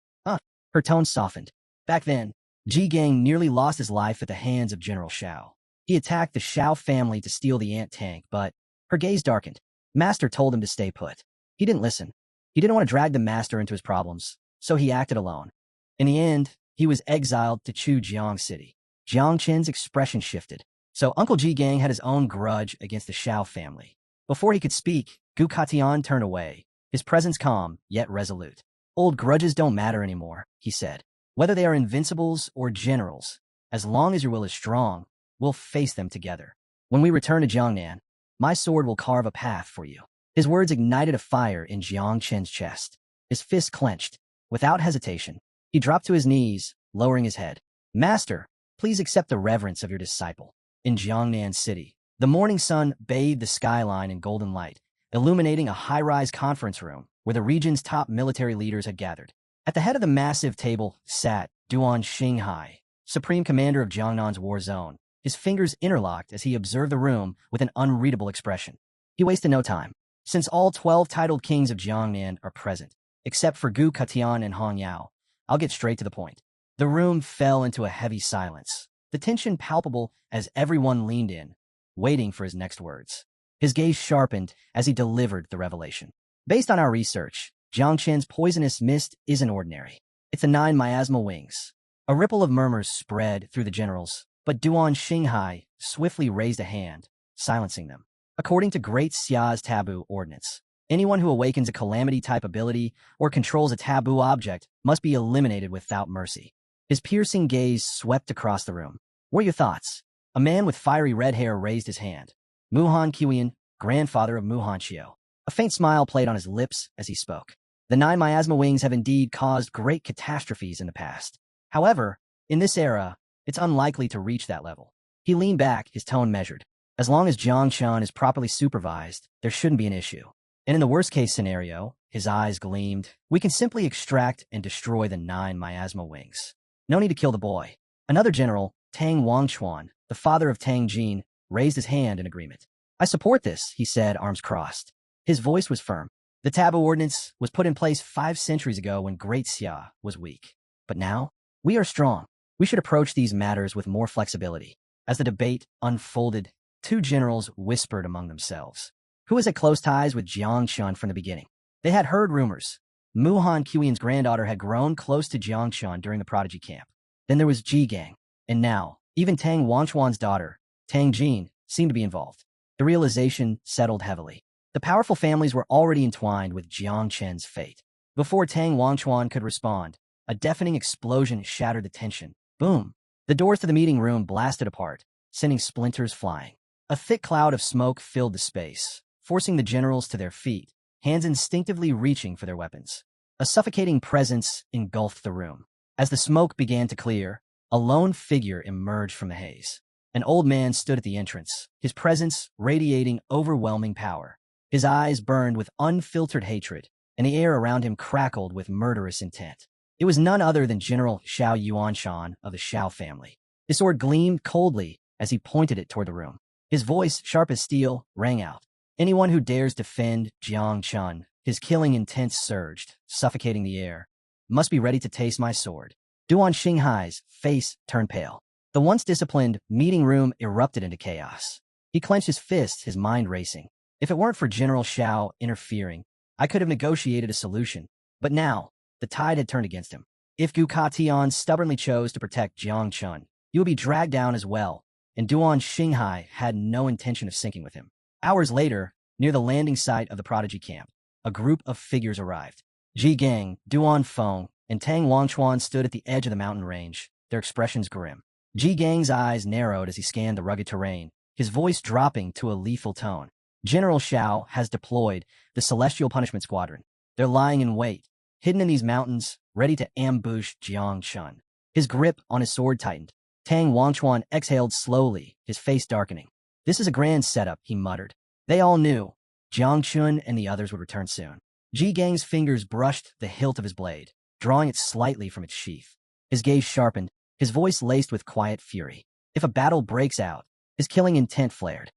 Her tone softened. "Back then, Ji Gang nearly lost his life at the hands of General Shao. He attacked the Shao family to steal the ant tank, but..." Her gaze darkened. "Master told him to stay put. He didn't listen. He didn't want to drag the master into his problems, so he acted alone. In the end, he was exiled to Chujiang City." Jiang Qin's expression shifted. So Uncle Ji Gang had his own grudge against the Shao family. Before he could speak, Gu Katian turned away, his presence calm, yet resolute. "Old grudges don't matter anymore," he said. "Whether they are invincibles or generals, as long as your will is strong, we'll face them together. When we return to Jiangnan, my sword will carve a path for you." His words ignited a fire in Jiang Qin's chest. His fist clenched. Without hesitation, he dropped to his knees, lowering his head. "Master, please accept the reverence of your disciple." In Jiangnan City, the morning sun bathed the skyline in golden light, illuminating a high-rise conference room where the region's top military leaders had gathered. At the head of the massive table sat Duan Xinghai, supreme commander of Jiangnan's war zone, his fingers interlocked as he observed the room with an unreadable expression. He wasted no time. Since all 12 titled kings of Jiangnan are present, except for Gu Katian and Hong Yao, I'll get straight to the point. The room fell into a heavy silence, the tension palpable as everyone leaned in, waiting for his next words. His gaze sharpened as he delivered the revelation. "Based on our research, Jiang Qin's poisonous mist isn't ordinary. It's the 9 miasmal wings." A ripple of murmurs spread through the generals, but Duan Xinghai swiftly raised a hand, silencing them. "According to Great Xia's taboo ordinance, anyone who awakens a calamity-type ability or controls a taboo object must be eliminated without mercy." His piercing gaze swept across the room. "What are your thoughts?" A man with fiery red hair raised his hand. Muhan Qian, grandfather of Muhan Xiao. A faint smile played on his lips as he spoke. "The 9 miasma wings have indeed caused great catastrophes in the past. However, in this era, it's unlikely to reach that level." He leaned back, his tone measured. "As long as Jiangshan is properly supervised, there shouldn't be an issue. And in the worst-case scenario," his eyes gleamed, "we can simply extract and destroy the 9 miasma wings. No need to kill the boy." Another general, Tang Wangchuan, the father of Tang Jin, raised his hand in agreement. "I support this," he said, arms crossed. His voice was firm. "The taboo ordinance was put in place 5 centuries ago when Great Xia was weak. But now, we are strong. We should approach these matters with more flexibility." As the debate unfolded, 2 generals whispered among themselves. Who was at close ties with Jiangshan from the beginning? They had heard rumors. Muhan Qian's granddaughter had grown close to Jiangshan during the prodigy camp. Then there was Ji Gang. And now, even Tang Wanchuan's daughter, Tang Jin, seemed to be involved. The realization settled heavily. The powerful families were already entwined with Jiang Chen's fate. Before Tang Wanchuan could respond, a deafening explosion shattered the tension. Boom! The doors to the meeting room blasted apart, sending splinters flying. A thick cloud of smoke filled the space, forcing the generals to their feet, hands instinctively reaching for their weapons. A suffocating presence engulfed the room. As the smoke began to clear, a lone figure emerged from the haze. An old man stood at the entrance, his presence radiating overwhelming power. His eyes burned with unfiltered hatred, and the air around him crackled with murderous intent. It was none other than General Xiao Yuanshan of the Shao family. His sword gleamed coldly as he pointed it toward the room. His voice, sharp as steel, rang out. "Anyone who dares defend Jiang Chun," his killing intent surged, suffocating the air, "must be ready to taste my sword." Duan Xinghai's face turned pale. The once disciplined meeting room erupted into chaos. He clenched his fists, his mind racing. If it weren't for General Xiao interfering, I could have negotiated a solution. But now, the tide had turned against him. If Gu Katian stubbornly chose to protect Jiang Chun, he would be dragged down as well, and Duan Xinghai had no intention of sinking with him. Hours later, near the landing site of the prodigy camp, a group of figures arrived. Ji Gang, Duan Feng, and Tang Wangchuan stood at the edge of the mountain range, their expressions grim. Ji Gang's eyes narrowed as he scanned the rugged terrain, his voice dropping to a lethal tone. General Xiao has deployed the Celestial Punishment Squadron. They're lying in wait, hidden in these mountains, ready to ambush Jiang Chun. His grip on his sword tightened. Tang Wangchuan exhaled slowly, his face darkening. This is a grand setup, he muttered. They all knew. Jiang Chun and the others would return soon. Ji Gang's fingers brushed the hilt of his blade, drawing it slightly from its sheath. His gaze sharpened, his voice laced with quiet fury. If a battle breaks out, his killing intent flared.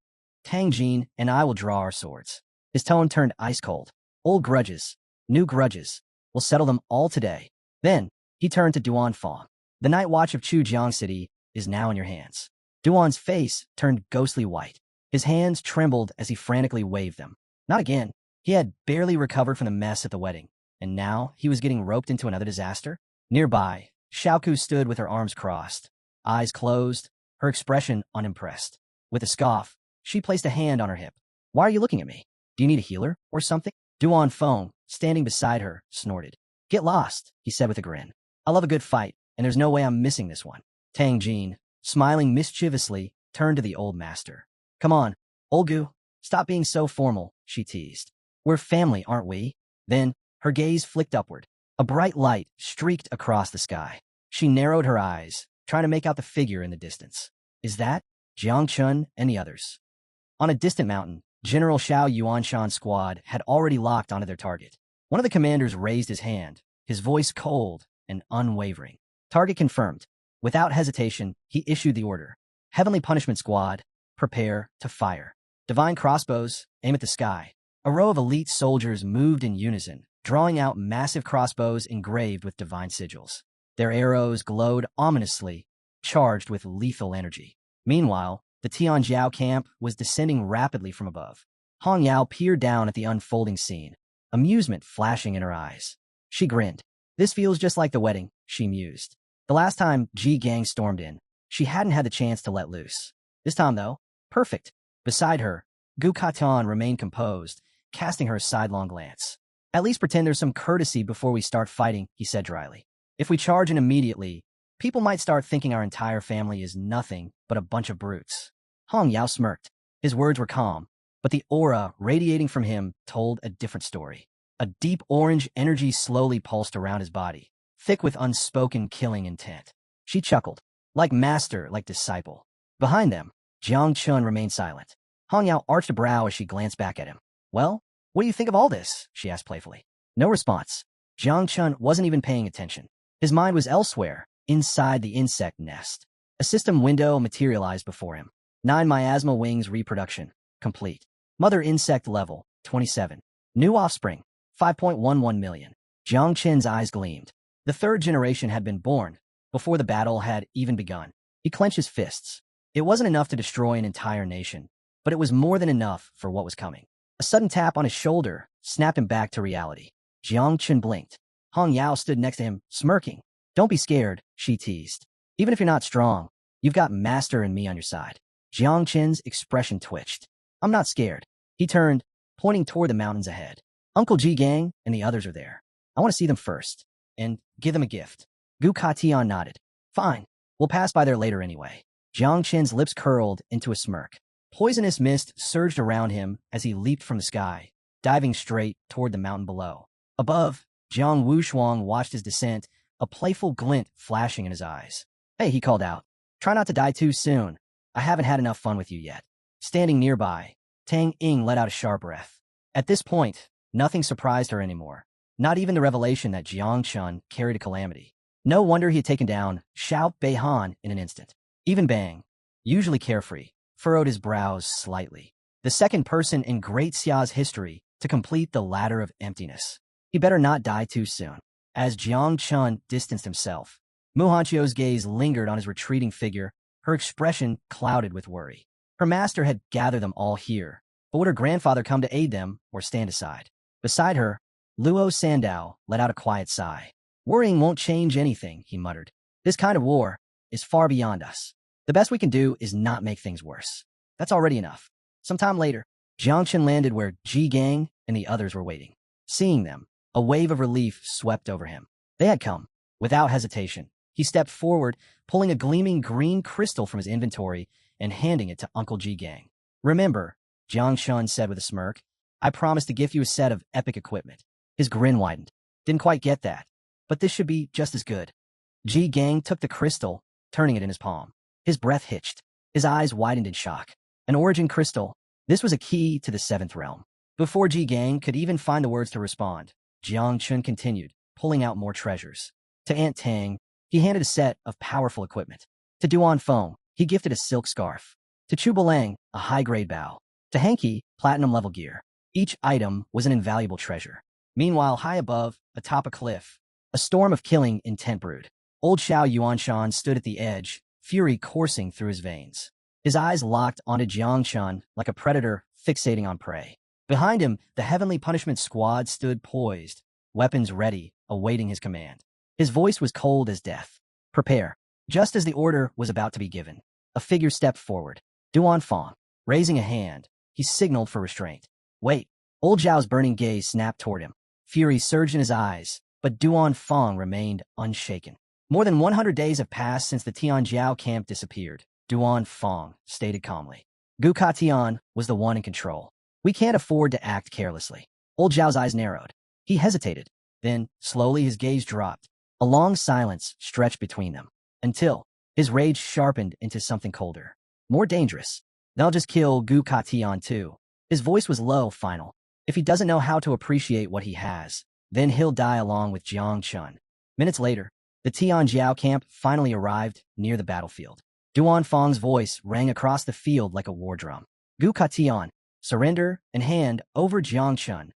Tang Jin and I will draw our swords. His tone turned ice cold. Old grudges, new grudges. We'll settle them all today. Then, he turned to Duan Feng. The night watch of Chujiang City is now in your hands. Duan's face turned ghostly white. His hands trembled as he frantically waved them. Not again. He had barely recovered from the mess at the wedding, and now he was getting roped into another disaster. Nearby, Xiaoku stood with her arms crossed, eyes closed, her expression unimpressed. With a scoff, she placed a hand on her hip. Why are you looking at me? Do you need a healer or something? Duan Feng, standing beside her, snorted. Get lost, he said with a grin. I love a good fight, and there's no way I'm missing this one. Tang Jin, smiling mischievously, turned to the old master. Come on, old Gu, stop being so formal, she teased. We're family, aren't we? Then, her gaze flicked upward. A bright light streaked across the sky. She narrowed her eyes, trying to make out the figure in the distance. Is that Jiang Chun and the others? On a distant mountain, General Xiao Yuanshan's squad had already locked onto their target. One of the commanders raised his hand, his voice cold and unwavering. Target confirmed. Without hesitation, he issued the order. Heavenly Punishment Squad, prepare to fire. Divine crossbows, aim at the sky. A row of elite soldiers moved in unison, drawing out massive crossbows engraved with divine sigils. Their arrows glowed ominously, charged with lethal energy. Meanwhile, the Tianjiao camp was descending rapidly from above. Hong Yao peered down at the unfolding scene, amusement flashing in her eyes. She grinned. This feels just like the wedding, she mused. The last time Ji Gang stormed in, she hadn't had the chance to let loose. This time, though, perfect. Beside her, Gu Katan remained composed, casting her a sidelong glance. At least pretend there's some courtesy before we start fighting, he said dryly. If we charge in immediately, people might start thinking our entire family is nothing but a bunch of brutes. Hong Yao smirked. His words were calm, but the aura radiating from him told a different story. A deep orange energy slowly pulsed around his body, thick with unspoken killing intent. She chuckled. Like master, like disciple. Behind them, Jiang Chun remained silent. Hong Yao arched a brow as she glanced back at him. Well, what do you think of all this? She asked playfully. No response. Jiang Chun wasn't even paying attention. His mind was elsewhere, inside the insect nest. A system window materialized before him. 9 miasma wings reproduction, complete. Mother insect level, 27. New offspring, 5.11 million. Jiang Chen's eyes gleamed. The third generation had been born, before the battle had even begun. He clenched his fists. It wasn't enough to destroy an entire nation, but it was more than enough for what was coming. A sudden tap on his shoulder snapped him back to reality. Jiang Chen blinked. Hong Yao stood next to him, smirking. Don't be scared, she teased. Even if you're not strong, you've got Master and me on your side. Jiang Chen's expression twitched. I'm not scared. He turned, pointing toward the mountains ahead. Uncle Ji Gang and the others are there. I want to see them first, and give them a gift. Gu Katian nodded. Fine, we'll pass by there later anyway. Jiang Chen's lips curled into a smirk. Poisonous mist surged around him as he leaped from the sky, diving straight toward the mountain below. Above, Jiang Wushuang watched his descent, a playful glint flashing in his eyes. Hey, he called out. Try not to die too soon. I haven't had enough fun with you yet. Standing nearby, Tang Ying let out a sharp breath. At this point, nothing surprised her anymore. Not even the revelation that Jiang Chun carried a calamity. No wonder he had taken down Xiao Beihan in an instant. Even Bang, usually carefree, furrowed his brows slightly. The second person in Great Xia's history to complete the ladder of emptiness. He better not die too soon. As Jiang Chun distanced himself, Mu Hanchio's gaze lingered on his retreating figure, her expression clouded with worry. Her master had gathered them all here, but would her grandfather come to aid them or stand aside? Beside her, Luo Sandow let out a quiet sigh. Worrying won't change anything, he muttered. This kind of war is far beyond us. The best we can do is not make things worse. That's already enough. Sometime later, Jiangchen landed where Ji Gang and the others were waiting. Seeing them, a wave of relief swept over him. They had come. Without hesitation, he stepped forward, pulling a gleaming green crystal from his inventory and handing it to Uncle Ji Gang. Remember, Jiang Shun said with a smirk, I promised to gift you a set of epic equipment. His grin widened. Didn't quite get that, but this should be just as good. Ji Gang took the crystal, turning it in his palm. His breath hitched. His eyes widened in shock. An origin crystal. This was a key to the seventh realm. Before Ji Gang could even find the words to respond, Jiang Chun continued, pulling out more treasures. To Aunt Tang, he handed a set of powerful equipment. To Duan Feng, he gifted a silk scarf. To Chu Balang, a high-grade bow. To Hanky, platinum-level gear. Each item was an invaluable treasure. Meanwhile, high above, atop a cliff, a storm of killing intent brewed. Old Xiao Yuanshan stood at the edge, fury coursing through his veins. His eyes locked onto Jiangshan like a predator fixating on prey. Behind him, the Heavenly Punishment Squad stood poised, weapons ready, awaiting his command. His voice was cold as death. Prepare. Just as the order was about to be given, a figure stepped forward. Duan Feng. Raising a hand, he signaled for restraint. Wait. Old Zhao's burning gaze snapped toward him. Fury surged in his eyes, but Duan Feng remained unshaken. More than 100 days have passed since the Tianjiao camp disappeared. Duan Feng stated calmly. Gu Katian was the one in control. We can't afford to act carelessly. Old Zhao's eyes narrowed. He hesitated. Then, slowly, his gaze dropped. A long silence stretched between them, until his rage sharpened into something colder. More dangerous. They'll just kill Gu Katian too. His voice was low, final. If he doesn't know how to appreciate what he has, then he'll die along with Jiang Chun. Minutes later, the Tianjiao camp finally arrived near the battlefield. Duan Feng's voice rang across the field like a war drum. Gu Katian, surrender and hand over Jiang Chun.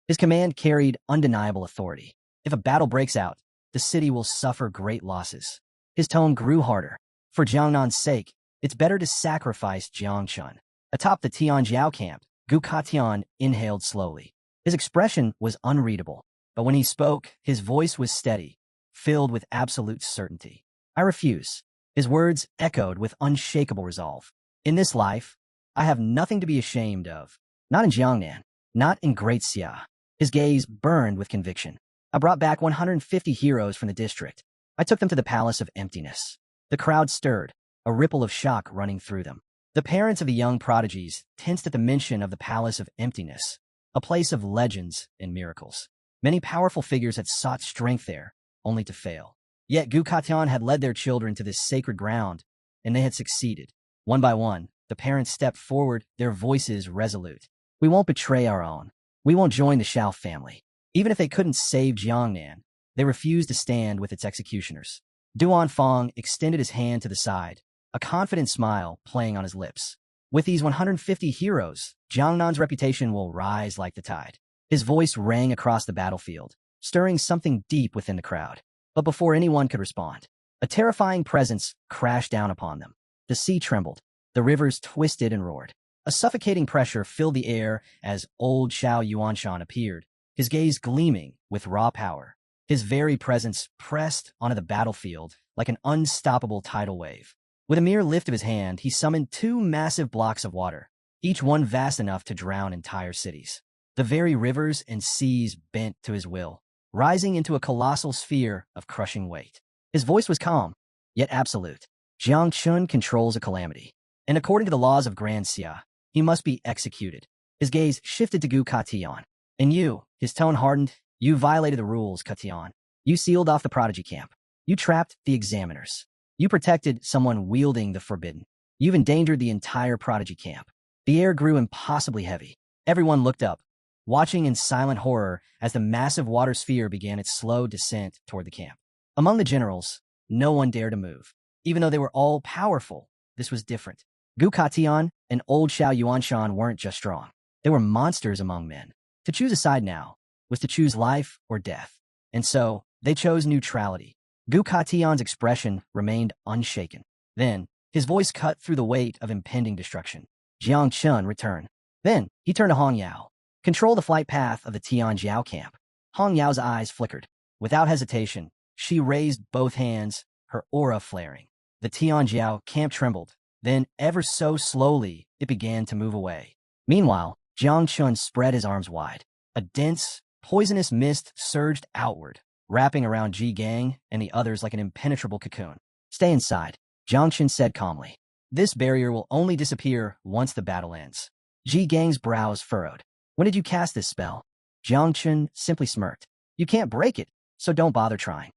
His command carried undeniable authority. If a battle breaks out, the city will suffer great losses. His tone grew harder. For Jiangnan's sake, it's better to sacrifice Jiang Chun. Atop the Tianjiao camp, Gu Katian inhaled slowly. His expression was unreadable, but when he spoke, his voice was steady, filled with absolute certainty. I refuse. His words echoed with unshakable resolve. In this life, I have nothing to be ashamed of. Not in Jiangnan, not in Great Xia. His gaze burned with conviction. I brought back 150 heroes from the district. I took them to the Palace of Emptiness. The crowd stirred, a ripple of shock running through them. The parents of the young prodigies tensed at the mention of the Palace of Emptiness, a place of legends and miracles. Many powerful figures had sought strength there, only to fail. Yet Gu Katian had led their children to this sacred ground, and they had succeeded. One by one, the parents stepped forward, their voices resolute. We won't betray our own. We won't join the Shao family. Even if they couldn't save Jiangnan, they refused to stand with its executioners. Duan Feng extended his hand to the side, a confident smile playing on his lips. With these 150 heroes, Jiangnan's reputation will rise like the tide. His voice rang across the battlefield, stirring something deep within the crowd. But before anyone could respond, a terrifying presence crashed down upon them. The sea trembled. The rivers twisted and roared. A suffocating pressure filled the air as old Xiao Yuanshan appeared, his gaze gleaming with raw power. His very presence pressed onto the battlefield like an unstoppable tidal wave. With a mere lift of his hand, he summoned 2 massive blocks of water, each one vast enough to drown entire cities. The very rivers and seas bent to his will, rising into a colossal sphere of crushing weight. His voice was calm, yet absolute. Jiang Chun controls a calamity, and according to the laws of Grand Xia, he must be executed. His gaze shifted to Gu Katian. And you, his tone hardened, you violated the rules, Katian. You sealed off the prodigy camp. You trapped the examiners. You protected someone wielding the forbidden. You've endangered the entire prodigy camp. The air grew impossibly heavy. Everyone looked up, watching in silent horror as the massive water sphere began its slow descent toward the camp. Among the generals, no one dared to move. Even though they were all powerful, this was different. Gu Katian and old Xiao Yuanshan weren't just strong. They were monsters among men. To choose a side now was to choose life or death. And so, they chose neutrality. Gu Katian's expression remained unshaken. Then, His voice cut through the weight of impending destruction. Jiang Chun, return. Then, he turned to Hong Yao. Control the flight path of the Tianjiao camp. Hong Yao's eyes flickered. Without hesitation, she raised both hands, her aura flaring. The Tianjiao camp trembled. Then, ever so slowly, it began to move away. Meanwhile, Jiang Chun spread his arms wide. A dense, poisonous mist surged outward, wrapping around Ji Gang and the others like an impenetrable cocoon. Stay inside, Jiang Chun said calmly. This barrier will only disappear once the battle ends. Ji Gang's brows furrowed. When did you cast this spell? Jiang Chun simply smirked. You can't break it, so don't bother trying.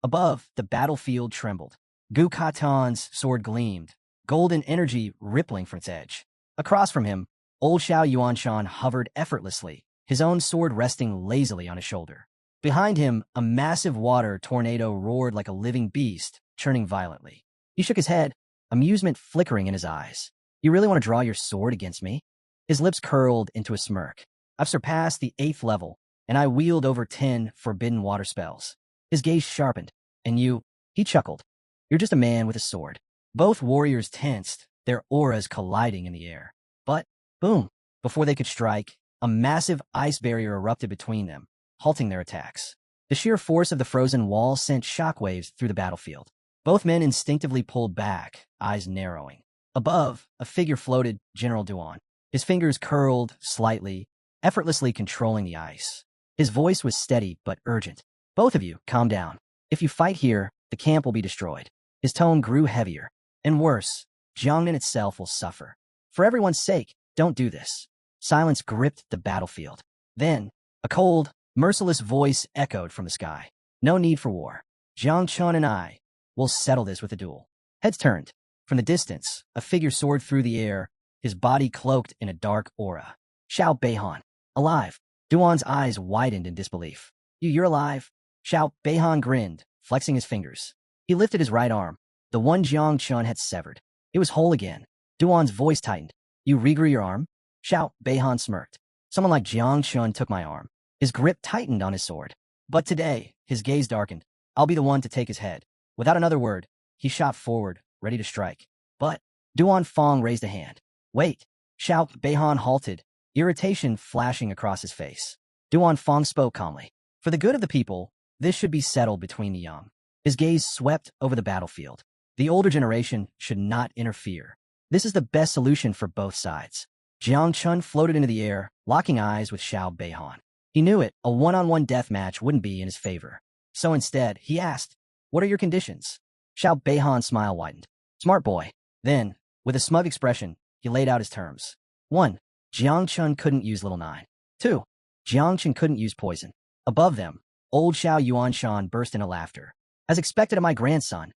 Above, the battlefield trembled. Gu Katan's sword gleamed, golden energy rippling from its edge. Across from him, old Xiao Yuanshan hovered effortlessly, his own sword resting lazily on his shoulder. Behind him, a massive water tornado roared like a living beast, churning violently. He shook his head, amusement flickering in his eyes. You really want to draw your sword against me? His lips curled into a smirk. I've surpassed the 8th level, and I wield over 10 forbidden water spells. His gaze sharpened. And you, he chuckled. You're just a man with a sword. Both warriors tensed, their auras colliding in the air. But, boom, before they could strike, a massive ice barrier erupted between them, halting their attacks. The sheer force of the frozen wall sent shockwaves through the battlefield. Both men instinctively pulled back, eyes narrowing. Above, a figure floated, General Duan. His fingers curled slightly, effortlessly controlling the ice. His voice was steady but urgent. Both of you, calm down. If you fight here, the camp will be destroyed. His tone grew heavier. And worse, Jiangnan itself will suffer. For everyone's sake, don't do this. Silence gripped the battlefield. Then, a cold, merciless voice echoed from the sky. No need for war. Jiang Chun and I will settle this with a duel. Heads turned. From the distance, a figure soared through the air, his body cloaked in a dark aura. Xiao Beihan. Alive. Duan's eyes widened in disbelief. You're alive? Xiao Beihan grinned, flexing his fingers. He lifted his right arm, the one Jiang Chun had severed. It was whole again. Duan's voice tightened. You regrew your arm? Xiao Beihan smirked. Someone like Jiang Chun took my arm. His grip tightened on his sword. But today, his gaze darkened. I'll be the one to take his head. Without another word, he shot forward, ready to strike. But Duan Fong raised a hand. Wait. Xiao Beihan halted, irritation flashing across his face. Duan Fong spoke calmly. For the good of the people, this should be settled between the young. His gaze swept over the battlefield. The older generation should not interfere. This is the best solution for both sides. Jiang Chun floated into the air, locking eyes with Xiao Beihan. He knew it, a one-on-one death match wouldn't be in his favor. So instead, he asked, what are your conditions? Xiao Beihan's smile widened. Smart boy. Then, with a smug expression, he laid out his terms. 1. Jiang Chun couldn't use Little Nine. 2. Jiang Chun couldn't use poison. Above them, old Xiao Yuanshan burst into laughter. As expected of my grandson.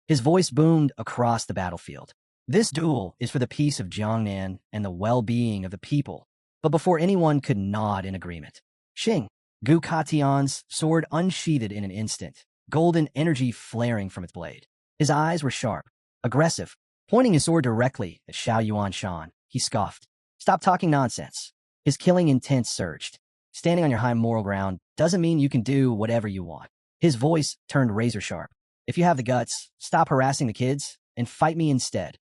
His voice boomed across the battlefield. This duel is for the peace of Jiangnan and the well-being of the people. But before anyone could nod in agreement, Xing, Gu Katian's sword unsheathed in an instant, golden energy flaring from its blade. His eyes were sharp, aggressive. Pointing his sword directly at Xiao Yuanshan, he scoffed. Stop talking nonsense. His killing intent surged. Standing on your high moral ground doesn't mean you can do whatever you want. His voice turned razor sharp. If you have the guts, stop harassing the kids and fight me instead.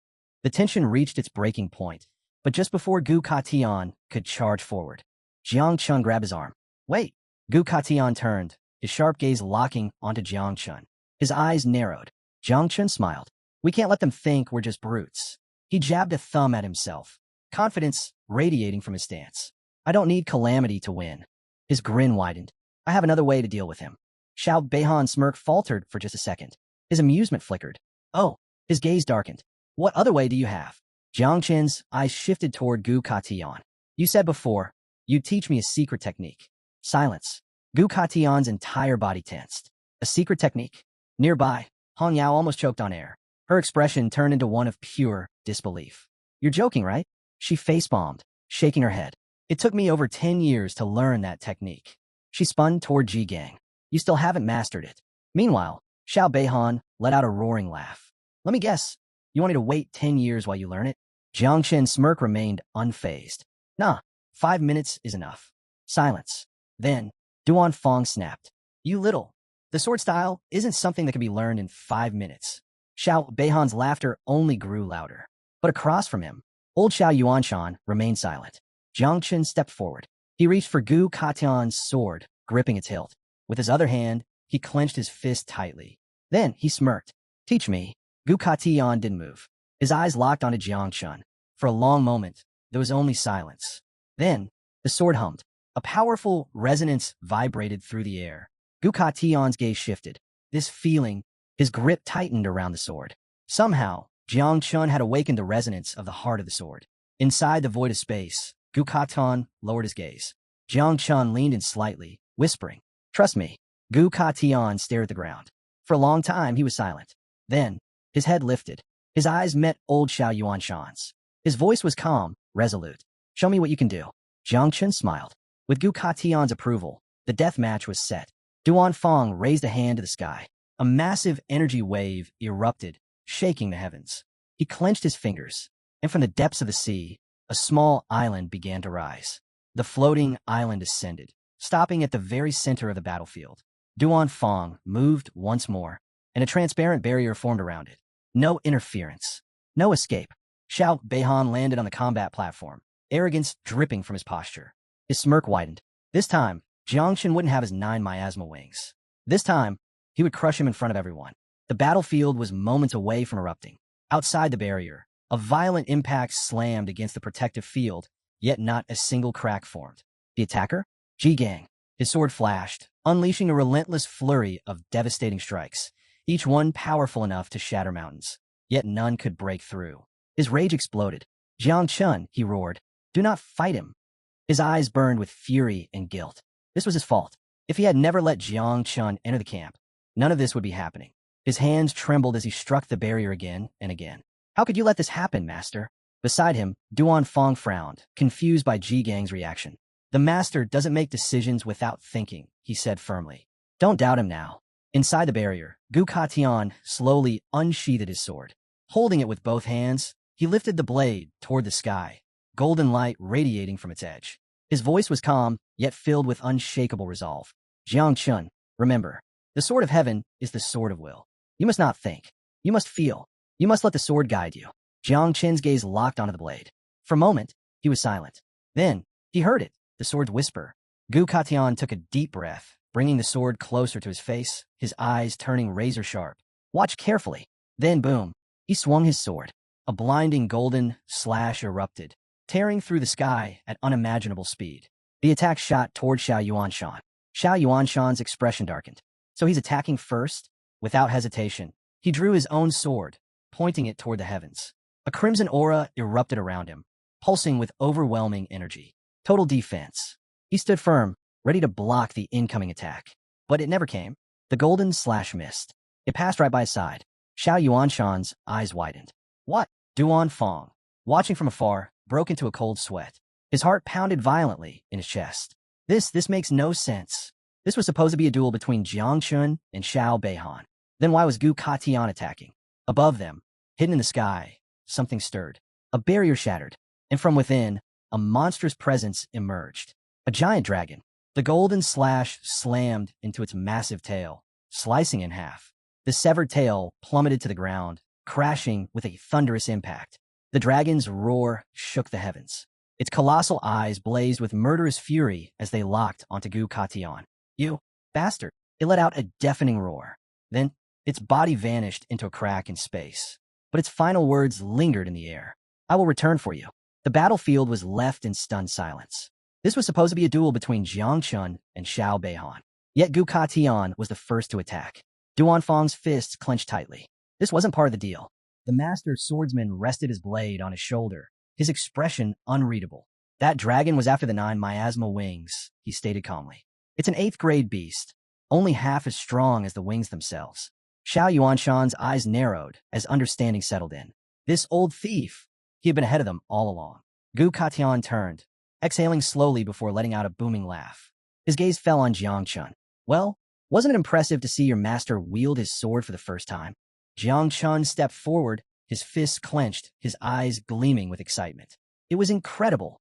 The tension reached its breaking point, but just before Gu Katian could charge forward, Jiang Chun grabbed his arm. Wait. Gu Katian turned, his sharp gaze locking onto Jiang Chun. His eyes narrowed. Jiang Chun smiled. We can't let them think we're just brutes. He jabbed a thumb at himself, confidence radiating from his stance. I don't need calamity to win. His grin widened. I have another way to deal with him. Xiao Beihan's smirk faltered for just a second. His amusement flickered. Oh, his gaze darkened. What other way do you have? Jiang Chen's eyes shifted toward Gu Katian. You said before, you'd teach me a secret technique. Silence. Gu Katian's entire body tensed. A secret technique? Nearby, Hong Yao almost choked on air. Her expression turned into one of pure disbelief. You're joking, right? She face-bombed, shaking her head. It took me over 10 years to learn that technique. She spun toward Ji Gang. You still haven't mastered it. Meanwhile, Xiao Beihan let out a roaring laugh. Let me guess. You want me to wait 10 years while you learn it? Jiang Chen's smirk remained unfazed. Nah, 5 minutes is enough. Silence. Then, Duan Fong snapped. You little. The sword style isn't something that can be learned in 5 minutes. Xiao Beihan's laughter only grew louder. But across from him, old Xiao Yuanshan remained silent. Jiang Chen stepped forward. He reached for Gu Katian's sword, gripping its hilt. With his other hand, he clenched his fist tightly. Then he smirked. Teach me. Gu Katian didn't move. His eyes locked onto Jiang Chen. For a long moment, there was only silence. Then, the sword hummed. A powerful resonance vibrated through the air. Gu Katian's gaze shifted. This feeling, his grip tightened around the sword. Somehow, Jiang Chen had awakened the resonance of the heart of the sword. Inside the void of space, Gu Katian lowered his gaze. Jiang Chen leaned in slightly, whispering, "Trust me." Gu Katian stared at the ground. For a long time, he was silent. Then, his head lifted. His eyes met old Xiao Yuanshan's. His voice was calm, resolute. "Show me what you can do." Jiang Chen smiled. With Gu Katian's approval, the death match was set. Duan Fong raised a hand to the sky. A massive energy wave erupted, shaking the heavens. He clenched his fingers, and from the depths of the sea, a small island began to rise. The floating island ascended, stopping at the very center of the battlefield. Duan Fong moved once more, and a transparent barrier formed around it. No interference. No escape. Xiao Beihan landed on the combat platform, arrogance dripping from his posture. His smirk widened. This time, Jiang Chen wouldn't have his 9 miasma wings. This time, he would crush him in front of everyone. The battlefield was moments away from erupting. Outside the barrier, a violent impact slammed against the protective field, yet not a single crack formed. The attacker? Ji Gang. His sword flashed, unleashing a relentless flurry of devastating strikes, each one powerful enough to shatter mountains. Yet none could break through. His rage exploded. "Jiang Chen," he roared. "Do not fight him." His eyes burned with fury and guilt. This was his fault. If he had never let Jiang Chen enter the camp, none of this would be happening. His hands trembled as he struck the barrier again and again. "How could you let this happen, master?" Beside him, Duan Fong frowned, confused by Ji Gang's reaction. "The master doesn't make decisions without thinking," he said firmly. "Don't doubt him now." Inside the barrier, Gu Katian slowly unsheathed his sword. Holding it with both hands, he lifted the blade toward the sky, golden light radiating from its edge. His voice was calm, yet filled with unshakable resolve. "Jiang Chen, remember, the sword of heaven is the sword of will. You must not think. You must feel. You must let the sword guide you." Jiang Chen's gaze locked onto the blade. For a moment, he was silent. Then, he heard it, the sword's whisper. Gu Katian took a deep breath, bringing the sword closer to his face, his eyes turning razor-sharp. "Watch carefully." Then, boom, he swung his sword. A blinding golden slash erupted, tearing through the sky at unimaginable speed. The attack shot toward Xiao Yuanshan. Xiao Yuanshan's expression darkened. So he's attacking first? Without hesitation, he drew his own sword, pointing it toward the heavens. A crimson aura erupted around him, pulsing with overwhelming energy. Total defense. He stood firm, ready to block the incoming attack. But it never came. The golden slash missed. It passed right by his side. Xiao Yuanshan's eyes widened. "What?" Duan Fong, watching from afar, broke into a cold sweat. His heart pounded violently in his chest. This makes no sense. This was supposed to be a duel between Jiang Chen and Xiao Beihan. Then why was Gu Katian attacking? Above them, hidden in the sky, something stirred. A barrier shattered, and from within, a monstrous presence emerged. A giant dragon. The golden slash slammed into its massive tail, slicing in half. The severed tail plummeted to the ground, crashing with a thunderous impact. The dragon's roar shook the heavens. Its colossal eyes blazed with murderous fury as they locked onto Gu Katian. "You bastard!" It let out a deafening roar. Then, its body vanished into a crack in space. But its final words lingered in the air. "I will return for you." The battlefield was left in stunned silence. This was supposed to be a duel between Jiang Chen and Xiao Beihan. Yet Gu Katian was the first to attack. Duan Fong's fists clenched tightly. This wasn't part of the deal. The master swordsman rested his blade on his shoulder, his expression unreadable. "That dragon was after the 9 miasma wings," he stated calmly. "It's an 8th-grade beast, only half as strong as the wings themselves." Xiao Yuanshan's eyes narrowed as understanding settled in. This old thief, he had been ahead of them all along. Gu Katian turned, exhaling slowly before letting out a booming laugh. His gaze fell on Jiang Chen. "Well, wasn't it impressive to see your master wield his sword for the first time?" Jiang Chen stepped forward, his fists clenched, his eyes gleaming with excitement. "It was incredible."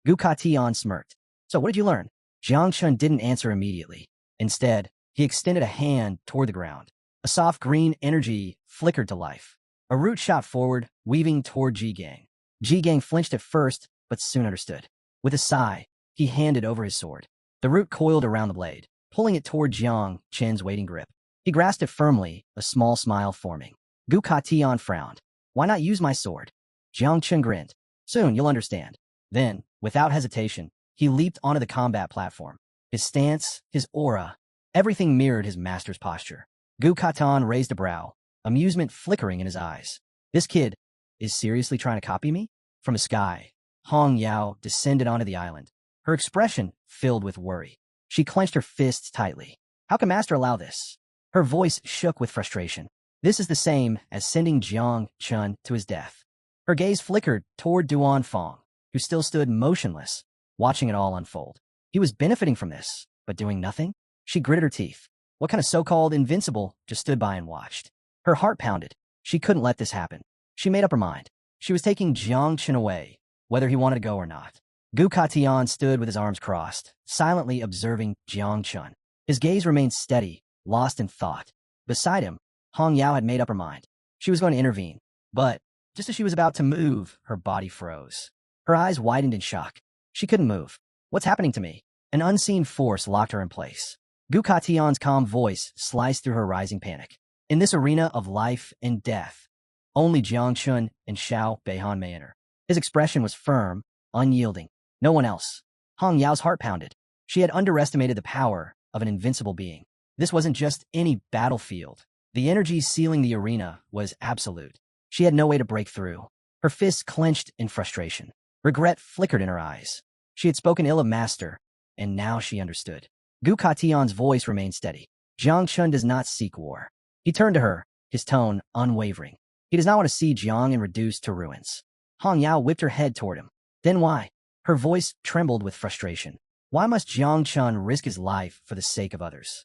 Gu Katian smirked. "So what did you learn?" Jiang Chen didn't answer immediately. Instead, he extended a hand toward the ground. A soft green energy flickered to life. A root shot forward, weaving toward Ji-gang. Ji-gang flinched at first, but soon understood. With a sigh, he handed over his sword. The root coiled around the blade, pulling it toward Jiang Chen's waiting grip. He grasped it firmly, a small smile forming. Gu Katian frowned. Why not use my sword? Jiang Chen grinned. Soon you'll understand. Then, without hesitation, he leaped onto the combat platform. His stance, his aura, everything mirrored his master's posture. Gu Katan raised a brow, amusement flickering in his eyes. This kid is seriously trying to copy me? From the sky, Hong Yao descended onto the island, her expression filled with worry. She clenched her fists tightly. How can Master allow this? Her voice shook with frustration. This is the same as sending Jiang Chun to his death. Her gaze flickered toward Duan Fong, who still stood motionless, watching it all unfold. He was benefiting from this, but doing nothing? She gritted her teeth. What kind of so-called invincible just stood by and watched? Her heart pounded. She couldn't let this happen. She made up her mind. She was taking Jiang Chen away, whether he wanted to go or not. Gu Katian stood with his arms crossed, silently observing Jiang Chun. His gaze remained steady, lost in thought. Beside him, Hong Yao had made up her mind. She was going to intervene. But, just as she was about to move, her body froze. Her eyes widened in shock. She couldn't move. What's happening to me? An unseen force locked her in place. Gu Katian's calm voice sliced through her rising panic. In this arena of life and death, only Jiang Chun and Xiao Beihan may enter. His expression was firm, unyielding. No one else. Hong Yao's heart pounded. She had underestimated the power of an invincible being. This wasn't just any battlefield. The energy sealing the arena was absolute. She had no way to break through. Her fists clenched in frustration. Regret flickered in her eyes. She had spoken ill of Master, and now she understood. Gu Katian's voice remained steady. Jiang Chun does not seek war. He turned to her, his tone unwavering. He does not want to see Jiang reduced to ruins. Hong Yao whipped her head toward him. Then why? Her voice trembled with frustration. Why must Jiang Chun risk his life for the sake of others?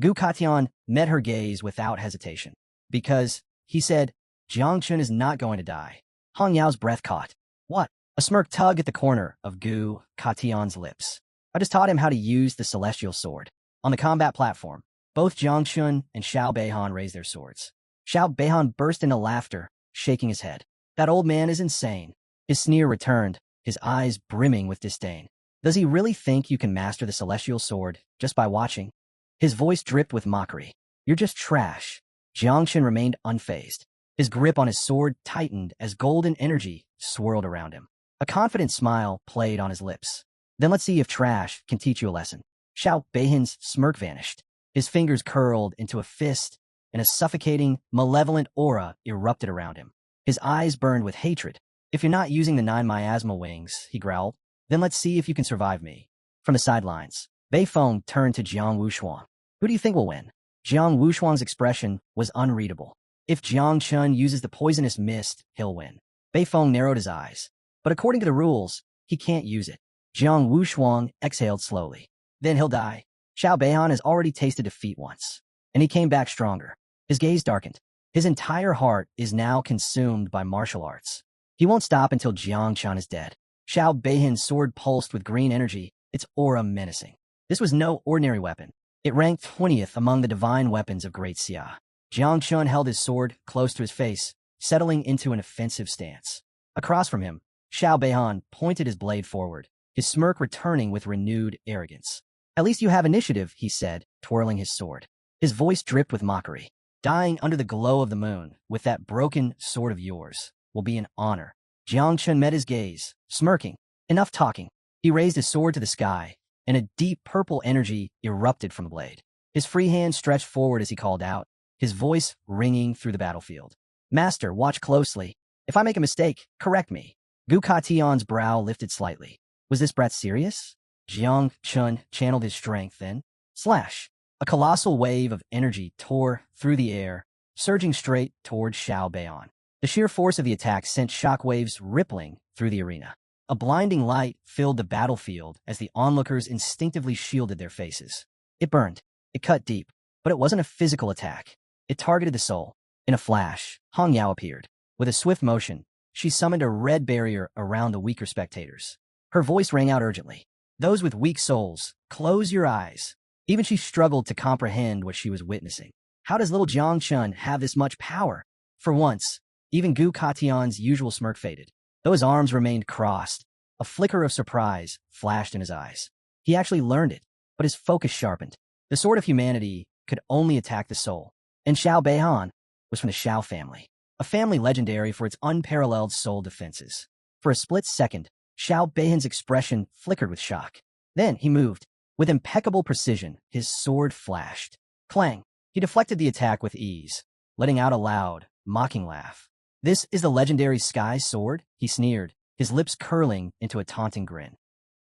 Gu Katian met her gaze without hesitation. Because, he said, Jiang Chun is not going to die. Hong Yao's breath caught. What? A smirk tugged at the corner of Gu Katian's lips. I just taught him how to use the celestial sword. On the combat platform, both Jiang Chun and Xiao Beihan raised their swords. Xiao Beihan burst into laughter, shaking his head. That old man is insane. His sneer returned, his eyes brimming with disdain. Does he really think you can master the celestial sword just by watching? His voice dripped with mockery. You're just trash. Jiang Chun remained unfazed. His grip on his sword tightened as golden energy swirled around him. A confident smile played on his lips. Then let's see if trash can teach you a lesson. Xiao Beihan's smirk vanished. His fingers curled into a fist, and a suffocating, malevolent aura erupted around him. His eyes burned with hatred. If you're not using the 9 miasma wings, he growled, then let's see if you can survive me. From the sidelines, Bei Feng turned to Jiang Wushuang. Who do you think will win? Jiang Wushuang's expression was unreadable. If Jiang Chun uses the poisonous mist, he'll win. Bei Feng narrowed his eyes. But according to the rules, he can't use it. Jiang Wushuang exhaled slowly. Then he'll die. Xiao Beihan has already tasted defeat once, and he came back stronger. His gaze darkened. His entire heart is now consumed by martial arts. He won't stop until Jiang Chun is dead. Xiao Beihan's sword pulsed with green energy, its aura menacing. This was no ordinary weapon. It ranked 20th among the divine weapons of Great Xia. Jiang Chun held his sword close to his face, settling into an offensive stance. Across from him, Xiao Beihan pointed his blade forward, his smirk returning with renewed arrogance. At least you have initiative, he said, twirling his sword. His voice dripped with mockery. Dying under the glow of the moon with that broken sword of yours will be an honor. Jiang Chun met his gaze, smirking. Enough talking. He raised his sword to the sky, and a deep purple energy erupted from the blade. His free hand stretched forward as he called out, his voice ringing through the battlefield. Master, watch closely. If I make a mistake, correct me. Gu Katian's brow lifted slightly. Was this brat serious? Jiang Chun channeled his strength then. Slash! A colossal wave of energy tore through the air, surging straight toward Xiao Beihan. The sheer force of the attack sent shockwaves rippling through the arena. A blinding light filled the battlefield as the onlookers instinctively shielded their faces. It burned. It cut deep. But it wasn't a physical attack. It targeted the soul. In a flash, Hong Yao appeared. With a swift motion, she summoned a red barrier around the weaker spectators. Her voice rang out urgently. Those with weak souls, close your eyes. Even she struggled to comprehend what she was witnessing. How does little Jiang Chun have this much power? For once, even Gu Katian's usual smirk faded. Though his arms remained crossed, a flicker of surprise flashed in his eyes. He actually learned it, but his focus sharpened. The sword of humanity could only attack the soul, and Xiao Beihan was from the Xiao family, a family legendary for its unparalleled soul defenses. For a split second, Xiao Beihan's expression flickered with shock. Then he moved. With impeccable precision, his sword flashed. Clang! He deflected the attack with ease, letting out a loud, mocking laugh. This is the legendary Sky Sword? He sneered, his lips curling into a taunting grin.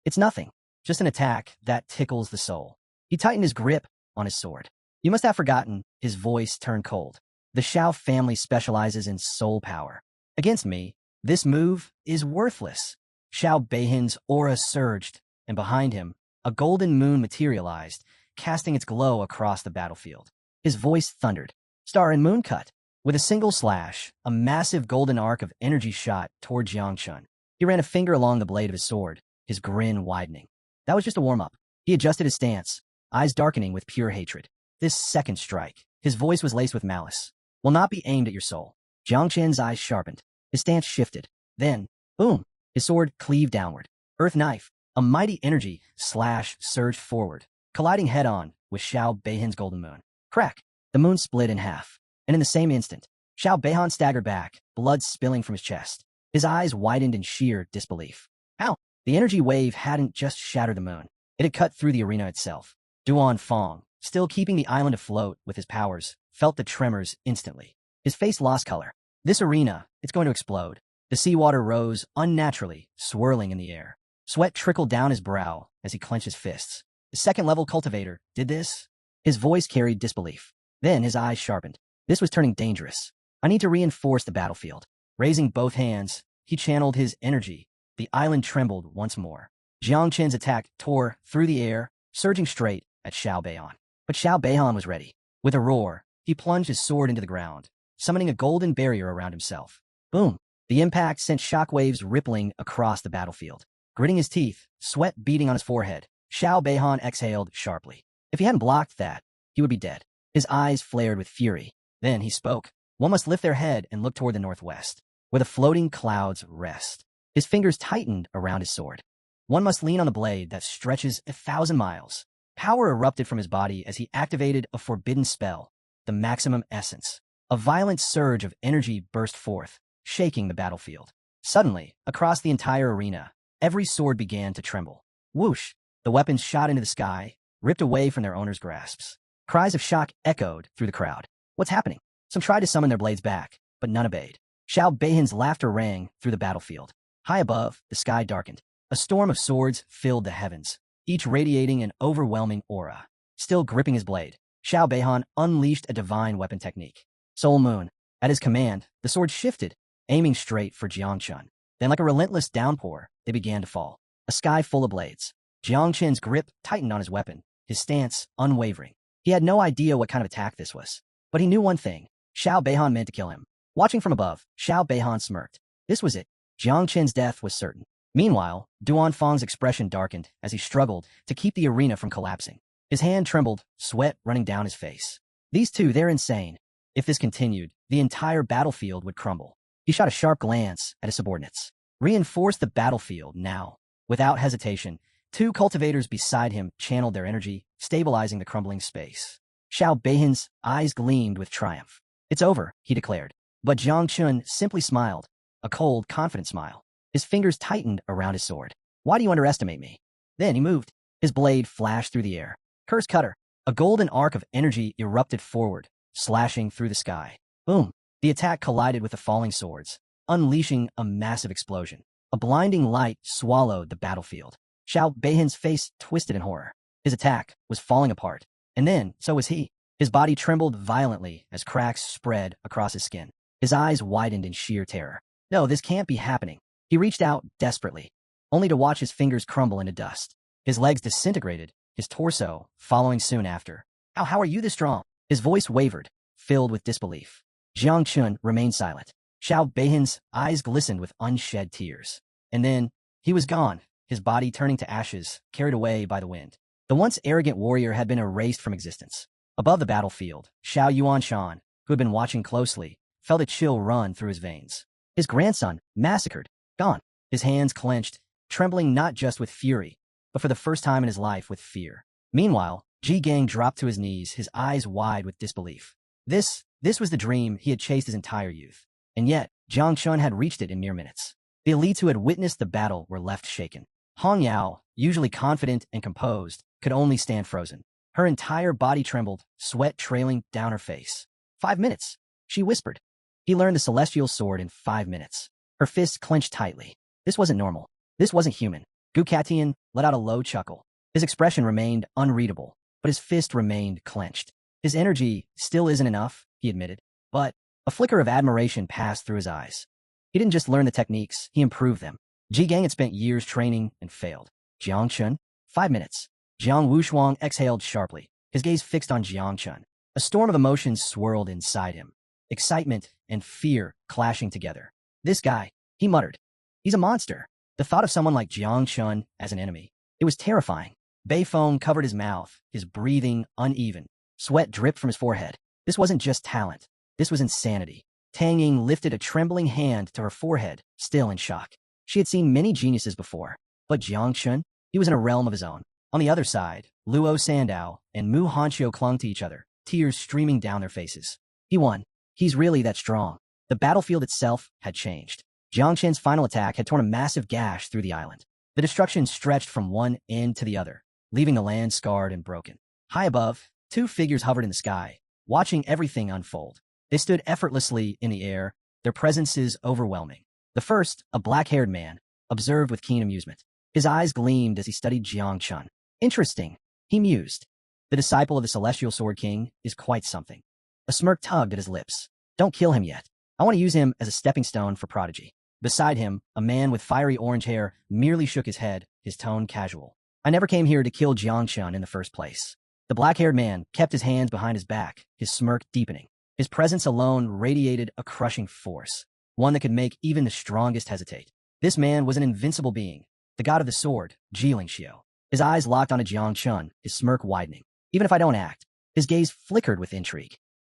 It's nothing, just an attack that tickles the soul. He tightened his grip on his sword. You must have forgotten, his voice turned cold. The Xiao family specializes in soul power. Against me, this move is worthless. Xiao Beihan's aura surged, and behind him, a golden moon materialized, casting its glow across the battlefield. His voice thundered. Star and moon cut. With a single slash, a massive golden arc of energy shot toward Jiang Chun. He ran a finger along the blade of his sword, his grin widening. That was just a warm-up. He adjusted his stance, eyes darkening with pure hatred. This second strike, his voice was laced with malice, will not be aimed at your soul. Jiang Chun's eyes sharpened. His stance shifted. Then, boom, his sword cleaved downward. Earth knife, a mighty energy slash surged forward, colliding head-on with Xiao Beihan's golden moon. Crack! The moon split in half. And in the same instant, Xiao Beihan staggered back, blood spilling from his chest. His eyes widened in sheer disbelief. How? The energy wave hadn't just shattered the moon. It had cut through the arena itself. Duan Fong, still keeping the island afloat with his powers, felt the tremors instantly. His face lost color. This arena, it's going to explode. The seawater rose unnaturally, swirling in the air. Sweat trickled down his brow as he clenched his fists. The second-level cultivator did this? His voice carried disbelief. Then his eyes sharpened. This was turning dangerous. I need to reinforce the battlefield. Raising both hands, he channeled his energy. The island trembled once more. Jiang Chun's attack tore through the air, surging straight at Xiao Beihan. But Xiao Beihan was ready. With a roar, he plunged his sword into the ground, summoning a golden barrier around himself. Boom! The impact sent shockwaves rippling across the battlefield. Gritting his teeth, sweat beading on his forehead, Xiao Beihan exhaled sharply. If he hadn't blocked that, he would be dead. His eyes flared with fury. Then he spoke. One must lift their head and look toward the northwest, where the floating clouds rest. His fingers tightened around his sword. One must lean on the blade that stretches 1,000 miles. Power erupted from his body as he activated a forbidden spell, the maximum essence. A violent surge of energy burst forth, shaking the battlefield. Suddenly, across the entire arena, every sword began to tremble. Whoosh! The weapons shot into the sky, ripped away from their owners' grasps. Cries of shock echoed through the crowd. What's happening? Some tried to summon their blades back, but none obeyed. Xiao Beihan's laughter rang through the battlefield. High above, the sky darkened. A storm of swords filled the heavens, each radiating an overwhelming aura. Still gripping his blade, Xiao Beihan unleashed a divine weapon technique. Soul Moon. At his command, the sword shifted, aiming straight for Jiang Chun. Then like a relentless downpour, they began to fall. A sky full of blades. Jiang Chun's grip tightened on his weapon, his stance unwavering. He had no idea what kind of attack this was. But he knew one thing. Xiao Beihan meant to kill him. Watching from above, Xiao Beihan smirked. This was it. Jiang Chun's death was certain. Meanwhile, Duan Fong's expression darkened as he struggled to keep the arena from collapsing. His hand trembled, sweat running down his face. These two, they're insane. If this continued, the entire battlefield would crumble. He shot a sharp glance at his subordinates. Reinforce the battlefield now. Without hesitation, two cultivators beside him channeled their energy, stabilizing the crumbling space. Xiao Beihan's eyes gleamed with triumph. It's over, he declared. But Jiang Chun simply smiled, a cold, confident smile. His fingers tightened around his sword. Why do you underestimate me? Then he moved. His blade flashed through the air. Curse cutter. A golden arc of energy erupted forward, slashing through the sky. Boom. The attack collided with the falling swords, unleashing a massive explosion. A blinding light swallowed the battlefield. Xiao Beihan's face twisted in horror. His attack was falling apart. And then, so was he. His body trembled violently as cracks spread across his skin. His eyes widened in sheer terror. No, this can't be happening. He reached out desperately, only to watch his fingers crumble into dust. His legs disintegrated, his torso following soon after. How are you this strong? His voice wavered, filled with disbelief. Jiang Chun remained silent. Xiao Beihan's eyes glistened with unshed tears. And then, he was gone, his body turning to ashes, carried away by the wind. The once arrogant warrior had been erased from existence. Above the battlefield, Xiao Yuanshan, who had been watching closely, felt a chill run through his veins. His grandson, massacred, gone. His hands clenched, trembling not just with fury, but for the first time in his life with fear. Meanwhile, Ji Gang dropped to his knees, his eyes wide with disbelief. This was the dream he had chased his entire youth. And yet, Jiang Chun had reached it in mere minutes. The elites who had witnessed the battle were left shaken. Hong Yao, usually confident and composed, could only stand frozen. Her entire body trembled, sweat trailing down her face. 5 minutes, she whispered. He learned the celestial sword in 5 minutes. Her fists clenched tightly. This wasn't normal. This wasn't human. Gu Katian let out a low chuckle. His expression remained unreadable, but his fist remained clenched. His energy still isn't enough, he admitted, but a flicker of admiration passed through his eyes. He didn't just learn the techniques, he improved them. Ji Gang had spent years training and failed. Jiang Chun? 5 minutes. Jiang Wushuang exhaled sharply, his gaze fixed on Jiang Chun. A storm of emotions swirled inside him. Excitement and fear clashing together. This guy, he muttered. He's a monster. The thought of someone like Jiang Chun as an enemy. It was terrifying. Bay foam covered his mouth, his breathing uneven. Sweat dripped from his forehead. This wasn't just talent. This was insanity. Tang Ying lifted a trembling hand to her forehead, still in shock. She had seen many geniuses before, but Jiang Chun, he was in a realm of his own. On the other side, Luo Sandao and Mu Hanqiu clung to each other, tears streaming down their faces. He won. He's really that strong. The battlefield itself had changed. Jiang Chen's final attack had torn a massive gash through the island. The destruction stretched from one end to the other, leaving the land scarred and broken. High above, 2 figures hovered in the sky, watching everything unfold. They stood effortlessly in the air, their presences overwhelming. The first, a black-haired man, observed with keen amusement. His eyes gleamed as he studied Jiang Chun. Interesting, he mused. The disciple of the Celestial Sword King is quite something. A smirk tugged at his lips. Don't kill him yet. I want to use him as a stepping stone for prodigy. Beside him, a man with fiery orange hair merely shook his head, his tone casual. I never came here to kill Jiang Chun in the first place. The black-haired man kept his hands behind his back, his smirk deepening. His presence alone radiated a crushing force, one that could make even the strongest hesitate. This man was an invincible being, the god of the sword, Ji Lingxiu. His eyes locked onto Jiang Chun, his smirk widening. Even if I don't act, his gaze flickered with intrigue.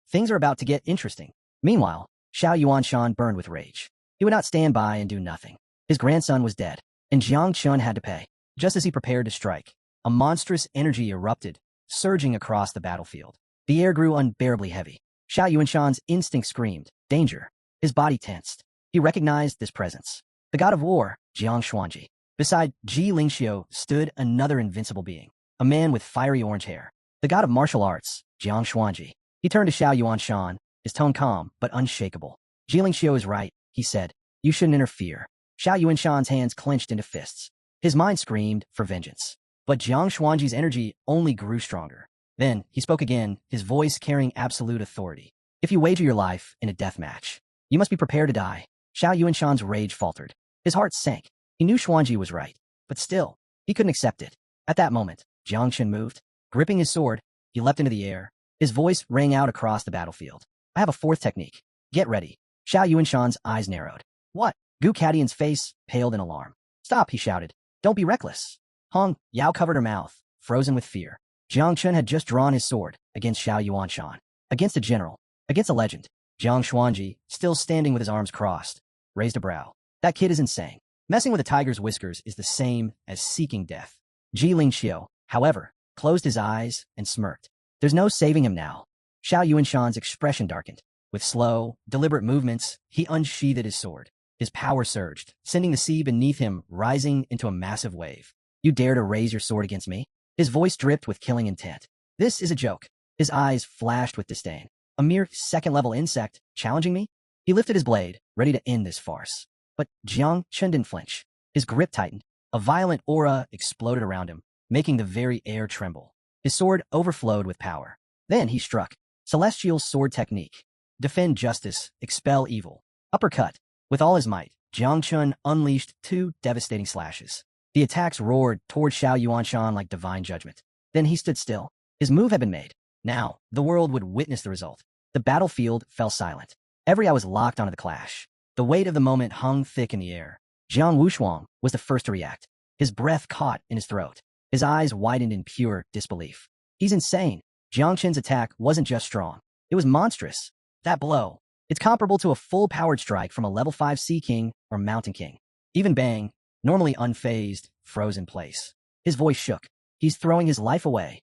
Things are about to get interesting. Meanwhile, Xiao Yuanshan burned with rage. He would not stand by and do nothing. His grandson was dead, and Jiang Chun had to pay. Just as he prepared to strike, a monstrous energy erupted, surging across the battlefield. The air grew unbearably heavy. Xiao Yuanshan's instinct screamed, danger. His body tensed. He recognized this presence. The god of war, Jiang Xuanji. Beside Ji Lingxiu stood another invincible being, a man with fiery orange hair. The god of martial arts, Jiang Xuanji. He turned to Xiao Yuanshan, his tone calm but unshakable. Ji Lingxiu is right, he said. You shouldn't interfere. Xiao Yuanshan's hands clenched into fists. His mind screamed for vengeance. But Jiang Xuanji's energy only grew stronger. Then, he spoke again, his voice carrying absolute authority. If you wager your life in a death match, you must be prepared to die. Xiao Yuanshan's rage faltered. His heart sank. He knew Xuanji was right, but still, he couldn't accept it. At that moment, Jiang Chen moved. Gripping his sword, he leapt into the air. His voice rang out across the battlefield. I have a 4th technique. Get ready. Xiao Yuanshan's eyes narrowed. What? Gu Katian's face paled in alarm. Stop, he shouted. Don't be reckless. Hong Yao covered her mouth, frozen with fear. Jiang Chen had just drawn his sword against Xiao Yuanshan. Against a general. Against a legend. Jiang Xuanji, still standing with his arms crossed, raised a brow. That kid is insane. Messing with a tiger's whiskers is the same as seeking death. Ji Lingxiu, however, closed his eyes and smirked. There's no saving him now. Xiao Yuanshan's expression darkened. With slow, deliberate movements, he unsheathed his sword. His power surged, sending the sea beneath him rising into a massive wave. You dare to raise your sword against me? His voice dripped with killing intent. This is a joke. His eyes flashed with disdain. A mere 2nd-level insect challenging me? He lifted his blade, ready to end this farce. But Jiang Chen didn't flinch. His grip tightened. A violent aura exploded around him, making the very air tremble. His sword overflowed with power. Then he struck. Celestial sword technique. Defend justice, expel evil. Uppercut. With all his might, Jiang Chun unleashed 2 devastating slashes. The attacks roared toward Xiao Yuanshan like divine judgment. Then he stood still. His move had been made. Now, the world would witness the result. The battlefield fell silent. Every eye was locked onto the clash. The weight of the moment hung thick in the air. Jiang Wushuang was the first to react. His breath caught in his throat. His eyes widened in pure disbelief. He's insane. Jiang Qin's attack wasn't just strong. It was monstrous. That blow. It's comparable to a full-powered strike from a level 5 Sea King or Mountain King. Even Bang, normally unfazed, froze in place. His voice shook. He's throwing his life away.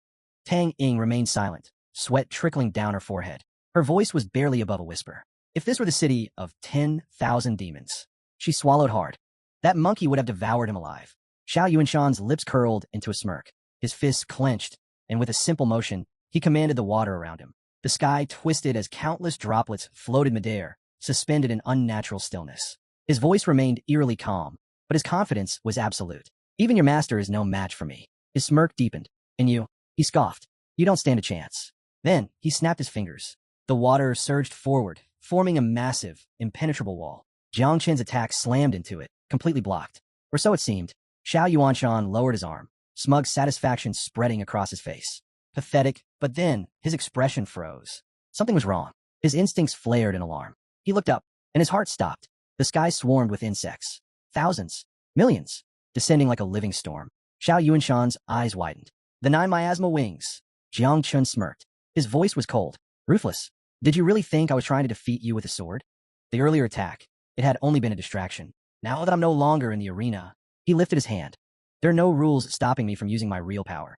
Tang Ying remained silent, sweat trickling down her forehead. Her voice was barely above a whisper. If this were the city of 10,000 demons, she swallowed hard. That monkey would have devoured him alive. Xiao Yuanshan's lips curled into a smirk. His fists clenched, and with a simple motion, he commanded the water around him. The sky twisted as countless droplets floated midair, suspended in unnatural stillness. His voice remained eerily calm, but his confidence was absolute. Even your master is no match for me. His smirk deepened. And you, he scoffed. You don't stand a chance. Then, he snapped his fingers. The water surged forward, forming a massive, impenetrable wall. Jiang Qin's attack slammed into it, completely blocked. Or so it seemed. Xiao Yuanshan lowered his arm, smug satisfaction spreading across his face. Pathetic, but then, his expression froze. Something was wrong. His instincts flared in alarm. He looked up, and his heart stopped. The sky swarmed with insects. Thousands. Millions. Descending like a living storm. Xiao Yuanshan's eyes widened. The 9 miasma wings. Jiang Qin smirked. His voice was cold. Ruthless. Did you really think I was trying to defeat you with a sword? The earlier attack, it had only been a distraction. Now that I'm no longer in the arena, he lifted his hand. There are no rules stopping me from using my real power.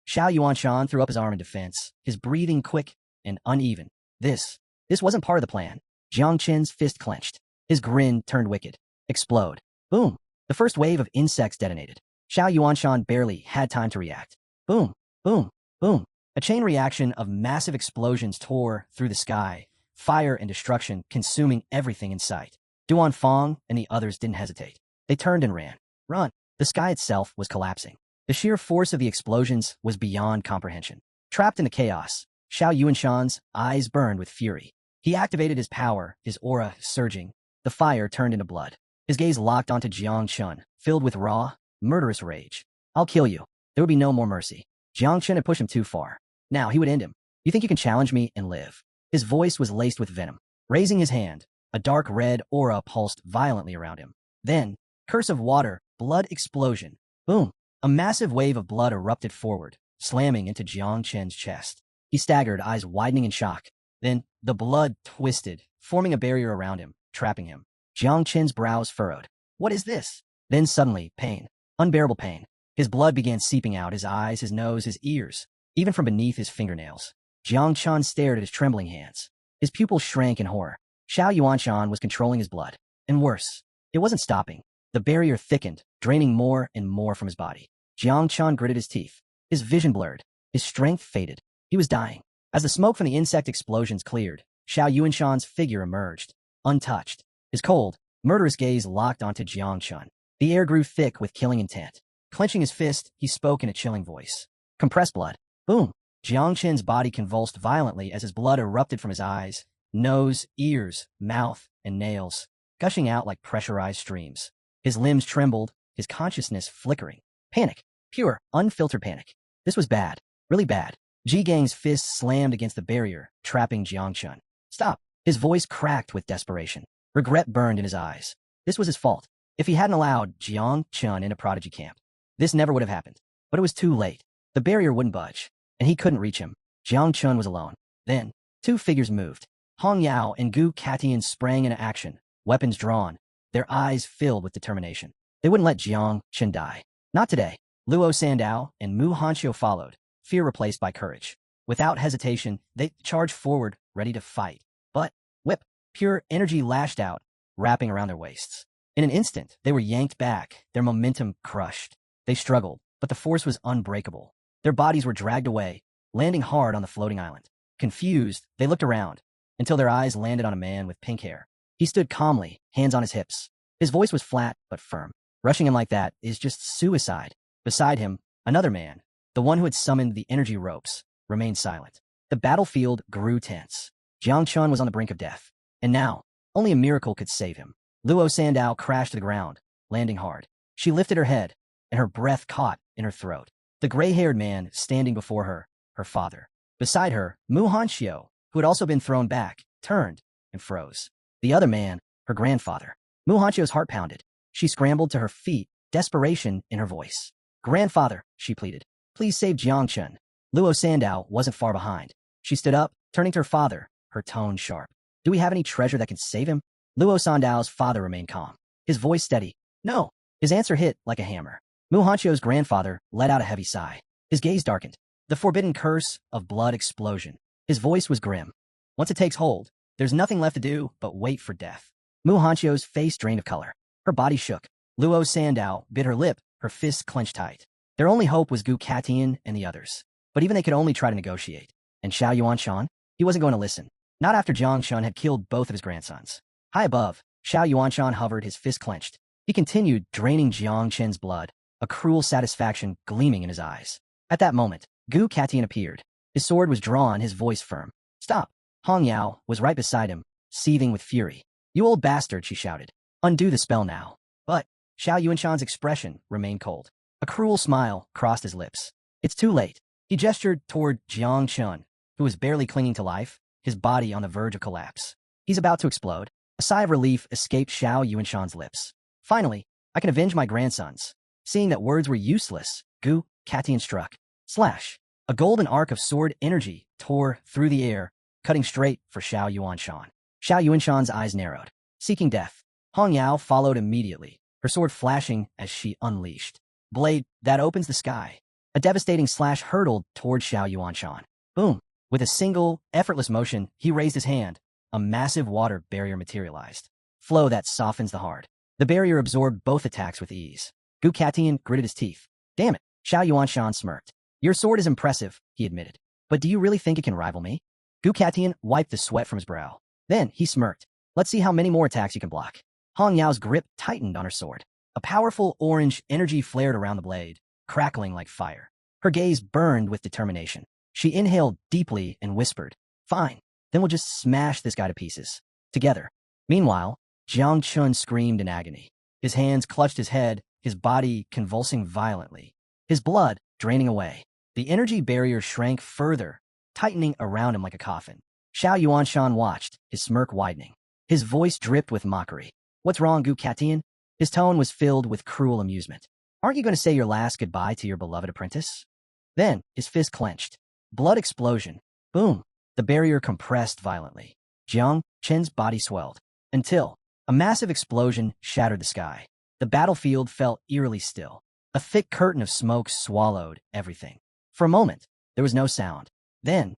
Xiao Yuanshan threw up his arm in defense, his breathing quick and uneven. This wasn't part of the plan. Jiang Qin's fist clenched. His grin turned wicked. Explode. Boom. The first wave of insects detonated. Xiao Yuanshan barely had time to react. Boom. Boom. Boom. A chain reaction of massive explosions tore through the sky, fire and destruction consuming everything in sight. Duan Fong and the others didn't hesitate. They turned and ran. Run. The sky itself was collapsing. The sheer force of the explosions was beyond comprehension. Trapped in the chaos, Xiao Yuanshan's eyes burned with fury. He activated his power, his aura surging. The fire turned into blood. His gaze locked onto Jiang Qin, filled with raw, murderous rage. I'll kill you. There would be no more mercy. Jiang Qin had pushed him too far. Now he would end him. You think you can challenge me and live? His voice was laced with venom. Raising his hand, a dark red aura pulsed violently around him. Then, curse of water, blood explosion. Boom. A massive wave of blood erupted forward, slamming into Jiang Qin's chest. He staggered, eyes widening in shock. Then, the blood twisted, forming a barrier around him, trapping him. Jiang Qin's brows furrowed. What is this? Then suddenly, pain. Unbearable pain. His blood began seeping out, his eyes, his nose, his ears, even from beneath his fingernails. Jiang Qin stared at his trembling hands. His pupils shrank in horror. Xiao Yuanshan was controlling his blood. And worse, it wasn't stopping. The barrier thickened, draining more and more from his body. Jiang Qin gritted his teeth. His vision blurred. His strength faded. He was dying. As the smoke from the insect explosions cleared, Xiao Yuanshan's figure emerged, untouched. His cold, murderous gaze locked onto Jiang Qin. The air grew thick with killing intent. Clenching his fist, he spoke in a chilling voice. Compressed blood. Boom. Jiang Qin's body convulsed violently as his blood erupted from his eyes, nose, ears, mouth, and nails, gushing out like pressurized streams. His limbs trembled, his consciousness flickering. Panic. Pure, unfiltered panic. This was bad. Really bad. Ji Gang's fist slammed against the barrier, trapping Jiang Qin. Stop. His voice cracked with desperation. Regret burned in his eyes. This was his fault. If he hadn't allowed Jiang Qin into Prodigy Camp, this never would have happened. But it was too late. The barrier wouldn't budge, and he couldn't reach him. Jiang Qin was alone. Then, 2 figures moved. Hong Yao and Gu Katian sprang into action, weapons drawn, their eyes filled with determination. They wouldn't let Jiang Qin die. Not today. Luo Sandao and Mu Hanxiu followed, fear replaced by courage. Without hesitation, they charged forward, ready to fight. But, whip, pure energy lashed out, wrapping around their waists. In an instant, they were yanked back, their momentum crushed. They struggled, but the force was unbreakable. Their bodies were dragged away, landing hard on the floating island. Confused, they looked around, until their eyes landed on a man with pink hair. He stood calmly, hands on his hips. His voice was flat, but firm. Rushing him like that is just suicide. Beside him, another man, the one who had summoned the energy ropes, remained silent. The battlefield grew tense. Jiang Qin was on the brink of death. And now, only a miracle could save him. Luo Sandao crashed to the ground, landing hard. She lifted her head, and her breath caught in her throat. The gray-haired man standing before her, her father. Beside her, Mu Hanxiu, who had also been thrown back, turned and froze. The other man, her grandfather. Mu Hanxiu's heart pounded. She scrambled to her feet, desperation in her voice. Grandfather, she pleaded, please save Jiang Qin. Luo Sandao wasn't far behind. She stood up, turning to her father, her tone sharp. Do we have any treasure that can save him? Luo Sandao's father remained calm, his voice steady. No. His answer hit like a hammer. Mu Hancho's grandfather let out a heavy sigh. His gaze darkened. The forbidden curse of blood explosion. His voice was grim. Once it takes hold, there's nothing left to do but wait for death. Mu Hancho's face drained of color. Her body shook. Luo Sandao bit her lip, her fists clenched tight. Their only hope was Gu Katian and the others. But even they could only try to negotiate. And Xiao Yuanshan? He wasn't going to listen. Not after Jiang Shun had killed both of his grandsons. High above, Xiao Yuanshan hovered, his fist clenched. He continued draining Jiang Chen's blood, a cruel satisfaction gleaming in his eyes. At that moment, Gu Katian appeared. His sword was drawn, his voice firm. Stop! Hong Yao was right beside him, seething with fury. You old bastard, she shouted. Undo the spell now. But Xiao Yuanshan's expression remained cold. A cruel smile crossed his lips. It's too late. He gestured toward Jiang Chun, who was barely clinging to life, his body on the verge of collapse. He's about to explode. A sigh of relief escaped Xiao Yuanshan's lips. Finally, I can avenge my grandsons. Seeing that words were useless, Gu Katian struck. Slash! A golden arc of sword energy tore through the air, cutting straight for Xiao Yuanshan. Xiao Yuanshan's eyes narrowed, seeking death. Hong Yao followed immediately, her sword flashing as she unleashed. Blade that opens the sky. A devastating slash hurtled toward Xiao Yuanshan. Boom! With a single, effortless motion, he raised his hand. A massive water barrier materialized. Flow that softens the heart. The barrier absorbed both attacks with ease. Gu Katian gritted his teeth. Damn it, Xiao Yuanshan smirked. Your sword is impressive, he admitted. But do you really think it can rival me? Gu Katian wiped the sweat from his brow. Then he smirked. Let's see how many more attacks you can block. Hong Yao's grip tightened on her sword. A powerful orange energy flared around the blade, crackling like fire. Her gaze burned with determination. She inhaled deeply and whispered, Fine, then we'll just smash this guy to pieces. Together. Meanwhile, Jiang Chun screamed in agony. His hands clutched his head, his body convulsing violently. His blood draining away. The energy barrier shrank further, tightening around him like a coffin. Xiao Yuanshan watched, his smirk widening. His voice dripped with mockery. What's wrong, Gu Katian? His tone was filled with cruel amusement. Aren't you going to say your last goodbye to your beloved apprentice? Then, his fist clenched. Blood explosion. Boom. The barrier compressed violently. Jiang Chen's body swelled. Until a massive explosion shattered the sky. The battlefield felt eerily still. A thick curtain of smoke swallowed everything. For a moment, there was no sound. Then,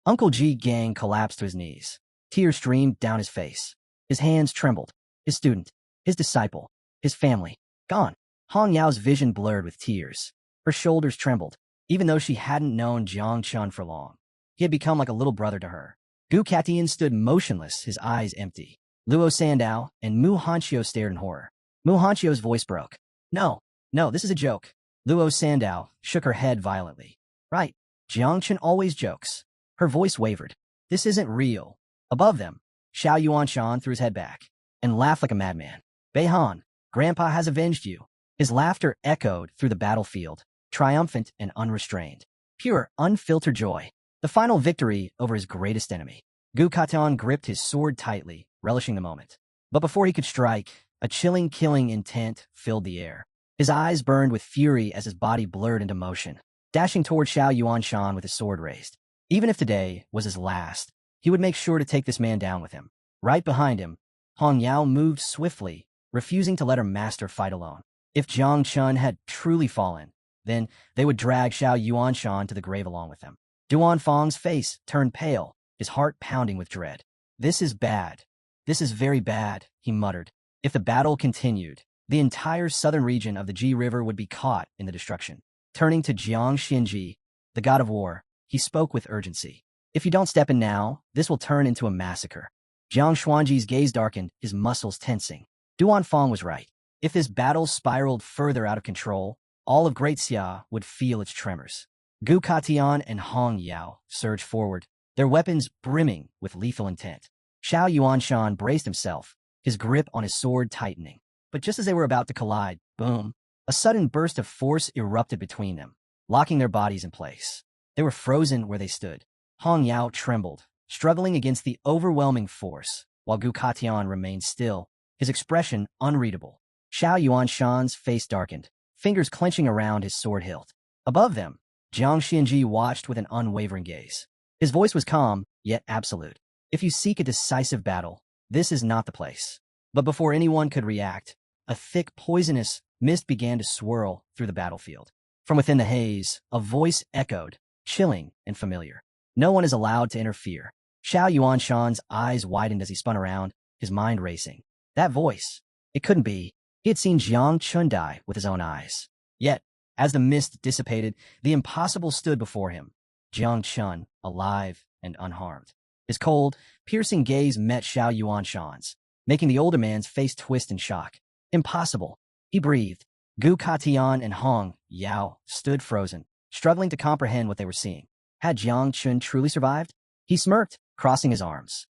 Uncle Ji Gang collapsed to his knees. Tears streamed down his face. His hands trembled. His student, his disciple, his family, gone. Hong Yao's vision blurred with tears. Her shoulders trembled, even though she hadn't known Jiang Chun for long. He had become like a little brother to her. Gu Katian stood motionless, his eyes empty. Luo Sandao and Mu Hanchio stared in horror. Mu Hanchio's voice broke. No, this is a joke. Luo Sandao shook her head violently. Right, Jiang Chun always jokes. Her voice wavered. This isn't real. Above them, Xiao Yuanshan threw his head back and laughed like a madman. Beihan, Grandpa has avenged you. His laughter echoed through the battlefield, triumphant and unrestrained. Pure, unfiltered joy. The final victory over his greatest enemy. Gu Katian gripped his sword tightly, relishing the moment. But before he could strike, a chilling, killing intent filled the air. His eyes burned with fury as his body blurred into motion, dashing toward Xiao Yuanshan with his sword raised. Even if today was his last, he would make sure to take this man down with him. Right behind him, Hong Yao moved swiftly, refusing to let her master fight alone. If Jiang Chun had truly fallen, then they would drag Xiao Yuanshan to the grave along with them. Duan Fang's face turned pale, his heart pounding with dread. This is bad. This is very bad, he muttered. If the battle continued, the entire southern region of the Ji River would be caught in the destruction. Turning to Jiang Xinji, the god of war, he spoke with urgency. If you don't step in now, this will turn into a massacre. Jiang Xuanji's gaze darkened, his muscles tensing. Duan Fang was right. If this battle spiraled further out of control, all of Great Xia would feel its tremors. Gu Katian and Hong Yao surged forward, their weapons brimming with lethal intent. Xiao Yuanshan braced himself, his grip on his sword tightening. But just as they were about to collide, boom, a sudden burst of force erupted between them, locking their bodies in place. They were frozen where they stood. Hong Yao trembled, struggling against the overwhelming force, while Gu Katian remained still, his expression unreadable. Xiao Yuanshan's face darkened, fingers clenching around his sword hilt. Above them, Jiang Xianji watched with an unwavering gaze. His voice was calm, yet absolute. If you seek a decisive battle, this is not the place. But before anyone could react, a thick, poisonous mist began to swirl through the battlefield. From within the haze, a voice echoed, chilling and familiar. No one is allowed to interfere. Xiao Yuanshan's eyes widened as he spun around, his mind racing. That voice. It couldn't be. He had seen Jiang Chun die with his own eyes. Yet, as the mist dissipated, the impossible stood before him. Jiang Chun, alive and unharmed. His cold, piercing gaze met Xiao Yuanshan's, making the older man's face twist in shock. Impossible. He breathed. Gu Katian and Hong Yao stood frozen, struggling to comprehend what they were seeing. Had Jiang Chun truly survived? He smirked, crossing his arms.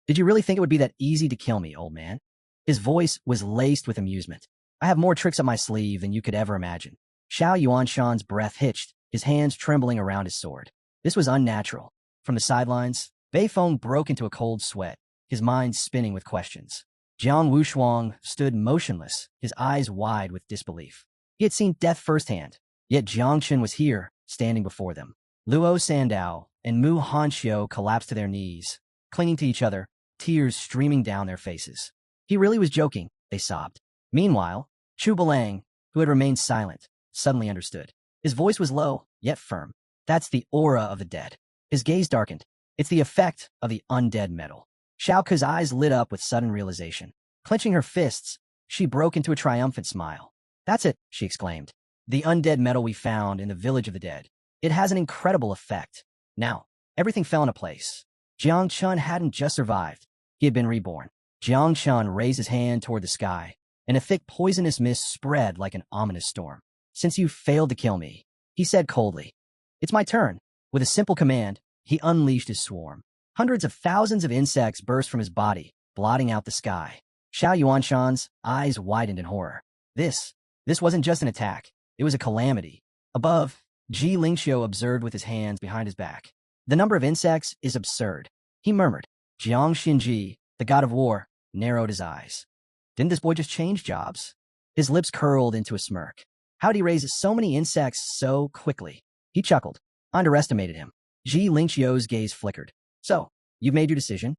Did you really think it would be that easy to kill me, old man? His voice was laced with amusement. I have more tricks up my sleeve than you could ever imagine. Xiao Yuanshan's breath hitched, his hands trembling around his sword. This was unnatural. From the sidelines, Bei Feng broke into a cold sweat, his mind spinning with questions. Jiang Wushuang stood motionless, his eyes wide with disbelief. He had seen death firsthand, yet Jiang Chun was here, standing before them. Luo Sandao and Mu Hanxiu collapsed to their knees, clinging to each other, tears streaming down their faces. He really was joking, they sobbed. Meanwhile, Chu Belang, who had remained silent, suddenly understood. His voice was low, yet firm. That's the aura of the dead. His gaze darkened. It's the effect of the undead metal. Xiao Ke's eyes lit up with sudden realization. Clenching her fists, she broke into a triumphant smile. That's it, she exclaimed. The undead metal we found in the village of the dead. It has an incredible effect. Now, everything fell into place. Jiang Chun hadn't just survived. He had been reborn. Jiang Chun raised his hand toward the sky, and a thick poisonous mist spread like an ominous storm. Since you failed to kill me, he said coldly. It's my turn. With a simple command, he unleashed his swarm. Hundreds of thousands of insects burst from his body, blotting out the sky. Xiao Yuanshan's eyes widened in horror. This wasn't just an attack. It was a calamity. Above, Ji Lingxiu observed with his hands behind his back. The number of insects is absurd, he murmured. Jiang Xinji, the god of war, narrowed his eyes. Didn't this boy just change jobs? His lips curled into a smirk. How'd he raise so many insects so quickly? He chuckled. Underestimated him. Ji Lingxiu's gaze flickered. So, you've made your decision?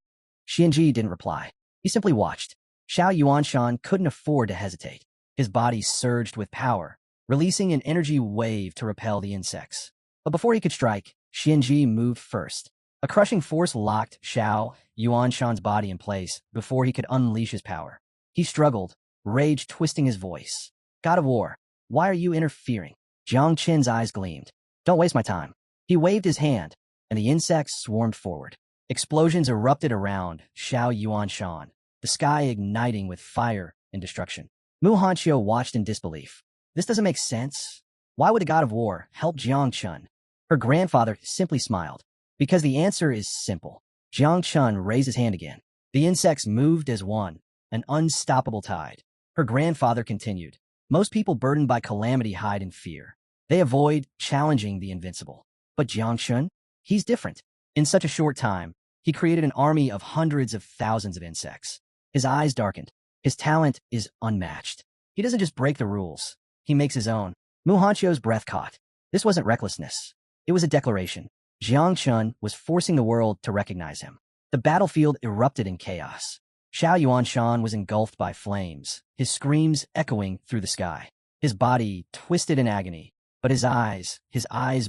Xianji didn't reply. He simply watched. Xiao Yuanshan couldn't afford to hesitate. His body surged with power, releasing an energy wave to repel the insects. But before he could strike, Xianji moved first. A crushing force locked Xiao Yuanshan's body in place before he could unleash his power. He struggled, rage twisting his voice. God of war, why are you interfering? Jiang Qin's eyes gleamed. Don't waste my time. He waved his hand, and the insects swarmed forward. Explosions erupted around Xiao Yuanshan, the sky igniting with fire and destruction. Mu Hanxiu watched in disbelief. This doesn't make sense. Why would the god of war help Jiang Chun? Her grandfather simply smiled. Because the answer is simple. Jiang Chun raised his hand again. The insects moved as one, an unstoppable tide. Her grandfather continued. Most people burdened by calamity hide in fear. They avoid challenging the invincible. But Jiang Chun? He's different. In such a short time, he created an army of hundreds of thousands of insects. His eyes darkened. His talent is unmatched. He doesn't just break the rules. He makes his own. Mu Hanxiu's breath caught. This wasn't recklessness. It was a declaration. Jiang Chun was forcing the world to recognize him. The battlefield erupted in chaos. Xiao Yuanshan was engulfed by flames, his screams echoing through the sky. His body twisted in agony, but his eyes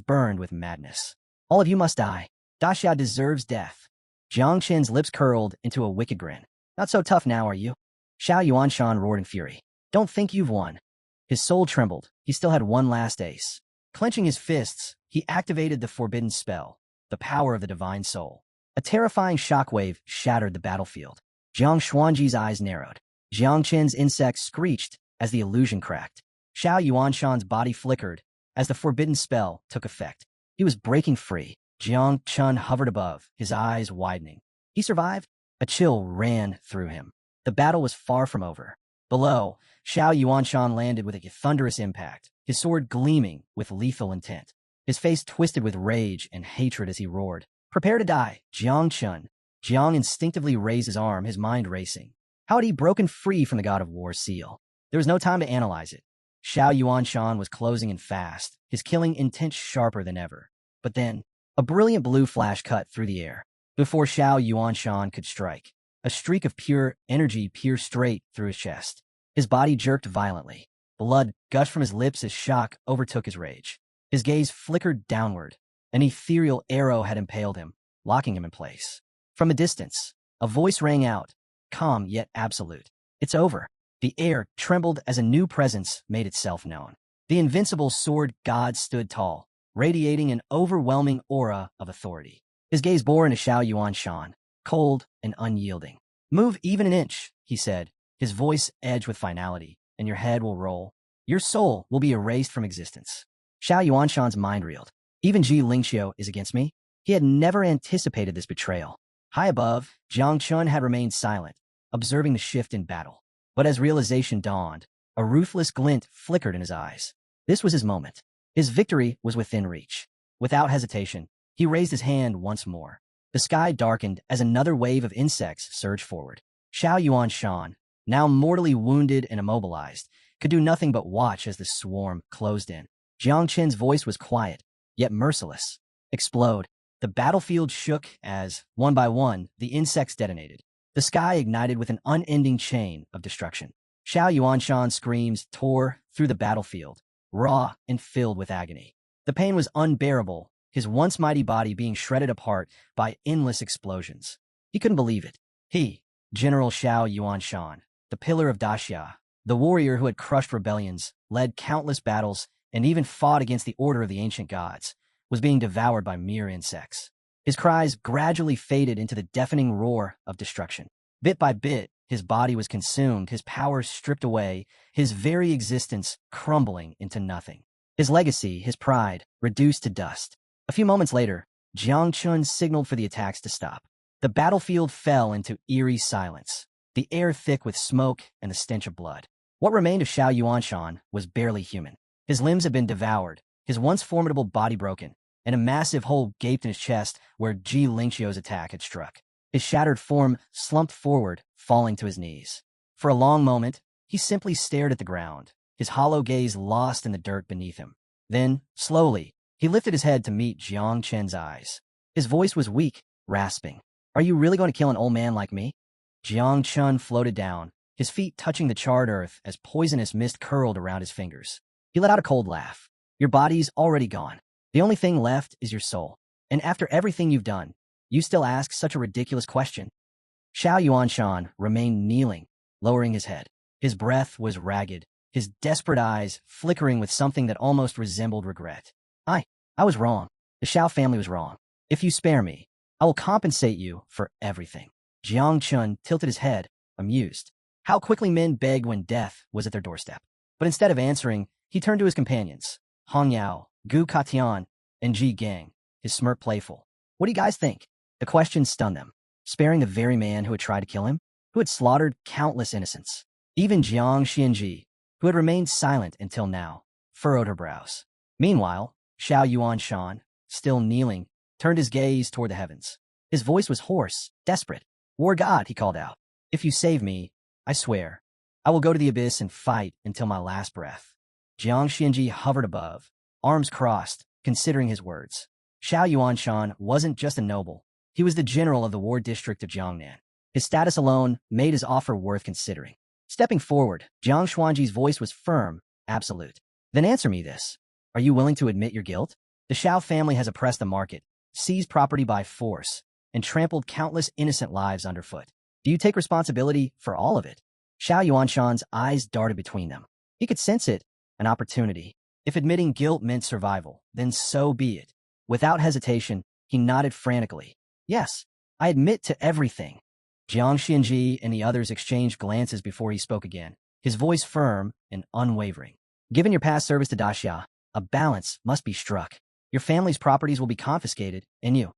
burned with madness. All of you must die. Da Xiao deserves death. Jiang Qin's lips curled into a wicked grin. Not so tough now, are you? Xiao Yuanshan roared in fury. Don't think you've won. His soul trembled. He still had one last ace. Clenching his fists, he activated the forbidden spell, the power of the divine soul. A terrifying shockwave shattered the battlefield. Jiang Xuanji's eyes narrowed. Jiang Qin's insects screeched as the illusion cracked. Xiao Yuanshan's body flickered as the forbidden spell took effect. He was breaking free. Jiang Chun hovered above, his eyes widening. He survived? A chill ran through him. The battle was far from over. Below, Xiao Yuanshan landed with a thunderous impact, his sword gleaming with lethal intent. His face twisted with rage and hatred as he roared. Prepare to die, Jiang Chun. Jiang instinctively raised his arm, his mind racing. How had he broken free from the god of war's seal? There was no time to analyze it. Xiao Yuanshan was closing in fast, his killing intent sharper than ever. But then, a brilliant blue flash cut through the air. Before Xiao Yuanshan could strike, a streak of pure energy pierced straight through his chest. His body jerked violently. Blood gushed from his lips as shock overtook his rage. His gaze flickered downward. An ethereal arrow had impaled him, locking him in place. From a distance, a voice rang out, calm yet absolute. "It's over." The air trembled as a new presence made itself known. The invincible sword god stood tall, radiating an overwhelming aura of authority. His gaze bore into Xiao Yuanshan, cold and unyielding. "Move even an inch," he said, his voice edged with finality, "and your head will roll. Your soul will be erased from existence." Xiao Yuanshan's mind reeled. Even Ji Lingxiu is against me? He had never anticipated this betrayal. High above, Jiang Chun had remained silent, observing the shift in battle. But as realization dawned, a ruthless glint flickered in his eyes. This was his moment. His victory was within reach. Without hesitation, he raised his hand once more. The sky darkened as another wave of insects surged forward. Xiao Yuanshan, now mortally wounded and immobilized, could do nothing but watch as the swarm closed in. Jiang Chen's voice was quiet, yet merciless. "Explode." The battlefield shook as, one by one, the insects detonated. The sky ignited with an unending chain of destruction. Xiao Yuanshan's screams tore through the battlefield, raw and filled with agony. The pain was unbearable, his once mighty body being shredded apart by endless explosions. He couldn't believe it. He, General Xiao Yuanshan, the pillar of Daxia, the warrior who had crushed rebellions, led countless battles, and even fought against the order of the ancient gods, was being devoured by mere insects. His cries gradually faded into the deafening roar of destruction. Bit by bit, his body was consumed, his powers stripped away, his very existence crumbling into nothing. His legacy, his pride, reduced to dust. A few moments later, Jiang Chun signaled for the attacks to stop. The battlefield fell into eerie silence, the air thick with smoke and the stench of blood. What remained of Xiao Yuanshan was barely human. His limbs had been devoured, his once formidable body broken, and a massive hole gaped in his chest where Ji Lingxiu's attack had struck. His shattered form slumped forward, falling to his knees. For a long moment, he simply stared at the ground, his hollow gaze lost in the dirt beneath him. Then, slowly, he lifted his head to meet Jiang Chen's eyes. His voice was weak, rasping. "Are you really going to kill an old man like me?" Jiang Chun floated down, his feet touching the charred earth as poisonous mist curled around his fingers. He let out a cold laugh. "Your body's already gone. The only thing left is your soul. And after everything you've done, you still ask such a ridiculous question?" Xiao Yuanshan remained kneeling, lowering his head. His breath was ragged, his desperate eyes flickering with something that almost resembled regret. I was wrong. The Xiao family was wrong. If you spare me, I will compensate you for everything." Jiang Chun tilted his head, amused. How quickly men begged when death was at their doorstep. But instead of answering, he turned to his companions, Hong Yao, Gu Katian, and Ji Gang, his smirk playful. "What do you guys think?" The question stunned them. Sparing the very man who had tried to kill him, who had slaughtered countless innocents. Even Jiang Xianji, who had remained silent until now, furrowed her brows. Meanwhile, Xiao Yuanshan, still kneeling, turned his gaze toward the heavens. His voice was hoarse, desperate. "War God," he called out, "if you save me, I swear, I will go to the abyss and fight until my last breath." Jiang Xianji hovered above, arms crossed, considering his words. Xiao Yuanshan wasn't just a noble. He was the general of the war district of Jiangnan. His status alone made his offer worth considering. Stepping forward, Jiang Xuanji's voice was firm, absolute. "Then answer me this. Are you willing to admit your guilt? The Xiao family has oppressed the market, seized property by force, and trampled countless innocent lives underfoot. Do you take responsibility for all of it?" Xiao Yuanshan's eyes darted between them. He could sense it, an opportunity. If admitting guilt meant survival, then so be it. Without hesitation, he nodded frantically. "Yes, I admit to everything." Jiang Xianji and the others exchanged glances before he spoke again, his voice firm and unwavering. "Given your past service to Daxia, a balance must be struck. Your family's properties will be confiscated, and you."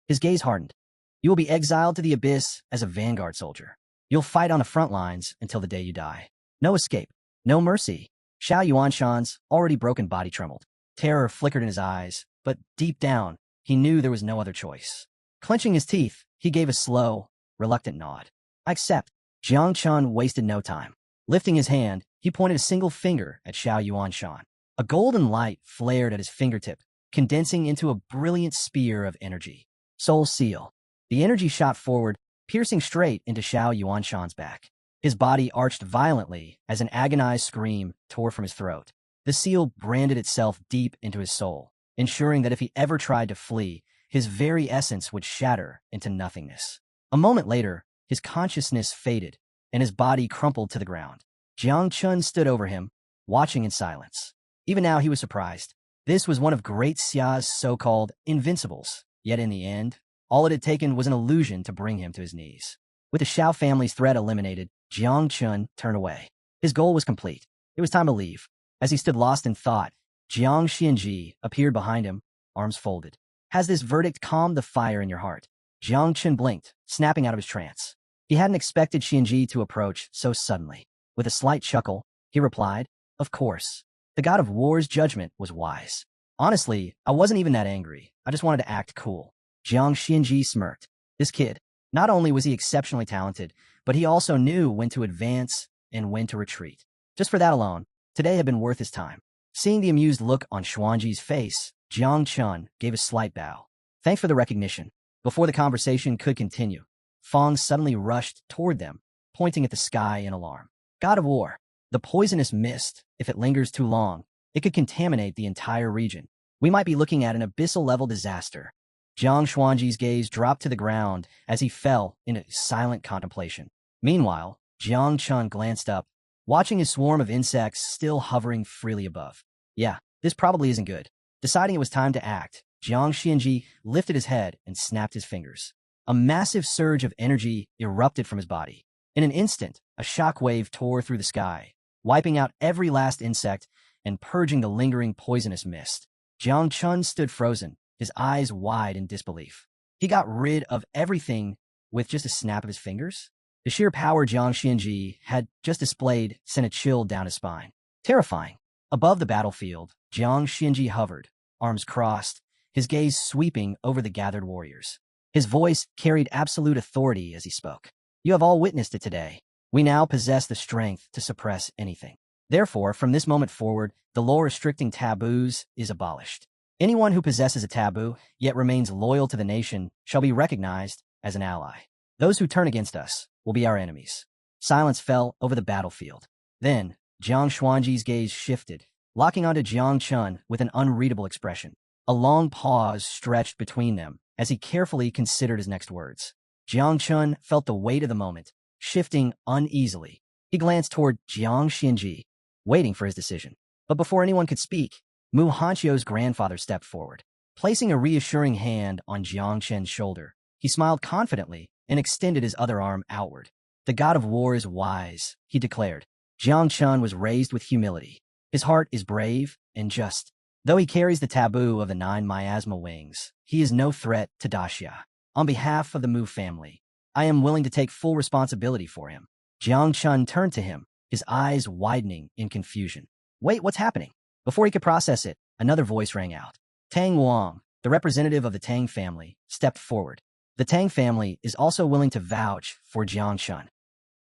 His gaze hardened. "You will be exiled to the abyss as a vanguard soldier. You'll fight on the front lines until the day you die. No escape, no mercy." Xiao Yuanshan's already broken body trembled. Terror flickered in his eyes, but deep down, he knew there was no other choice. Clenching his teeth, he gave a slow, reluctant nod. "I accept." Jiang Chun wasted no time. Lifting his hand, He pointed a single finger at Xiao Yuanshan. A golden light flared at his fingertip, condensing into a brilliant spear of energy. Soul Seal. The energy shot forward, piercing straight into Xiao Yuanshan's back. His body arched violently as an agonized scream tore from his throat. The seal branded itself deep into his soul, ensuring that if he ever tried to flee, his very essence would shatter into nothingness. A moment later, his consciousness faded, and his body crumpled to the ground. Jiang Chun stood over him, watching in silence. Even now he was surprised. This was one of Great Xia's so-called invincibles, yet in the end, all it had taken was an illusion to bring him to his knees. With the Xiao family's threat eliminated, Jiang Chun turned away. His goal was complete. It was time to leave. As he stood lost in thought, Jiang Xianji appeared behind him, arms folded. Has this verdict calmed the fire in your heart? Jiang Chun blinked, snapping out of his trance. He hadn't expected Xianji to approach so suddenly. With a slight chuckle, he replied, "Of course. The god of war's judgment was wise. Honestly, I wasn't even that angry. I just wanted to act cool." Jiang Xianji smirked. This kid, not only was he exceptionally talented, but he also knew when to advance and when to retreat. Just for that alone, today had been worth his time. Seeing the amused look on Xuanji's face, Jiang Chun gave a slight bow. Thanks for the recognition. Before the conversation could continue, Fong suddenly rushed toward them, pointing at the sky in alarm. God of War. The poisonous mist, if it lingers too long, it could contaminate the entire region. We might be looking at an abyssal-level disaster. Jiang Xuanji's gaze dropped to the ground as he fell into silent contemplation. Meanwhile, Jiang Chun glanced up, watching his swarm of insects still hovering freely above. Yeah, this probably isn't good. Deciding it was time to act, Jiang Xianji lifted his head and snapped his fingers. A massive surge of energy erupted from his body. In an instant, a shockwave tore through the sky, wiping out every last insect and purging the lingering poisonous mist. Jiang Chun stood frozen, his eyes wide in disbelief. He got rid of everything with just a snap of his fingers? The sheer power Jiang Xianji had just displayed sent a chill down his spine. Terrifying. Above the battlefield, Jiang Xianji hovered, arms crossed, his gaze sweeping over the gathered warriors. His voice carried absolute authority as he spoke. You have all witnessed it today. We now possess the strength to suppress anything. Therefore, from this moment forward, the law restricting taboos is abolished. Anyone who possesses a taboo, yet remains loyal to the nation, shall be recognized as an ally. Those who turn against us will be our enemies. Silence fell over the battlefield. Then, Jiang Xuanji's gaze shifted, locking onto Jiang Chun with an unreadable expression. A long pause stretched between them as he carefully considered his next words. Jiang Chun felt the weight of the moment, shifting uneasily. He glanced toward Jiang Xianji, waiting for his decision. But before anyone could speak, Mu Hanchio's grandfather stepped forward. Placing a reassuring hand on Jiang Chen's shoulder, he smiled confidently and extended his other arm outward. The god of war is wise, he declared. Jiang Chun was raised with humility. His heart is brave and just. Though he carries the taboo of the 9 miasma wings, he is no threat to Daxia. On behalf of the Mu family, I am willing to take full responsibility for him. Jiang Chun turned to him, his eyes widening in confusion. Wait, what's happening? Before he could process it, another voice rang out. Tang Wang, the representative of the Tang family, stepped forward. The Tang family is also willing to vouch for Jiang Chun.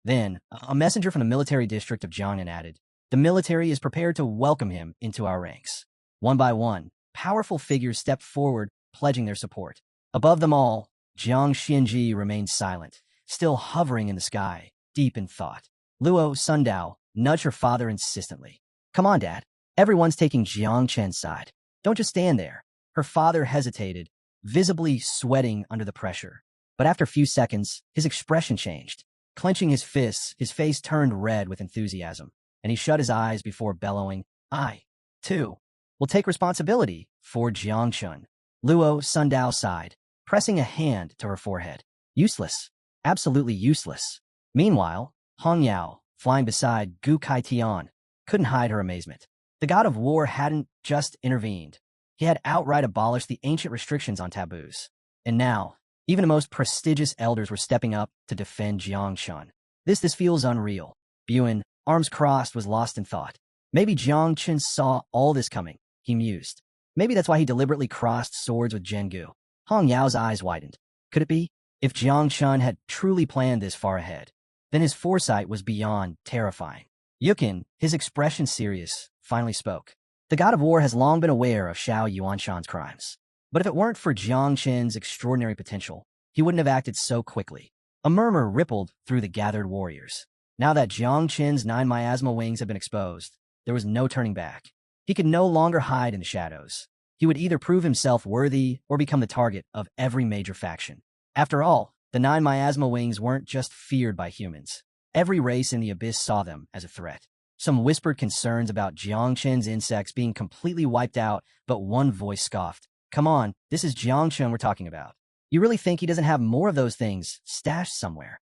Then, a messenger from the military district of Jiangnan added, the military is prepared to welcome him into our ranks. One by one, powerful figures stepped forward, pledging their support. Above them all, Jiang Xianji remained silent, still hovering in the sky, deep in thought. Luo Sundao nudged her father insistently. Come on, Dad. Everyone's taking Jiang Chen's side. Don't just stand there. Her father hesitated, visibly sweating under the pressure. But after a few seconds, his expression changed. Clenching his fists, his face turned red with enthusiasm, and he shut his eyes before bellowing, I, too, will take responsibility for Jiang Chun. Luo Sundao sighed, pressing a hand to her forehead. Useless. Absolutely useless. Meanwhile, Hong Yao, flying beside Gu Kaitian, couldn't hide her amazement. The god of war hadn't just intervened. He had outright abolished the ancient restrictions on taboos. And now, even the most prestigious elders were stepping up to defend Jiang Chun. This feels unreal. Buin, arms crossed, was lost in thought. Maybe Jiang Chun saw all this coming, he mused. Maybe that's why he deliberately crossed swords with Zhengu. Hong Yao's eyes widened. Could it be? If Jiang Chun had truly planned this far ahead, then his foresight was beyond terrifying. Yukin, his expression serious, finally spoke. The god of war has long been aware of Xiao Yuanshan's crimes. But if it weren't for Jiang Qin's extraordinary potential, he wouldn't have acted so quickly. A murmur rippled through the gathered warriors. Now that Jiang Qin's 9 miasma wings had been exposed, there was no turning back. He could no longer hide in the shadows. He would either prove himself worthy or become the target of every major faction. After all, the 9 miasma wings weren't just feared by humans. Every race in the abyss saw them as a threat. Some whispered concerns about Jiang Qin's insects being completely wiped out, but one voice scoffed. Come on, this is Jiang Qin we're talking about. You really think he doesn't have more of those things stashed somewhere?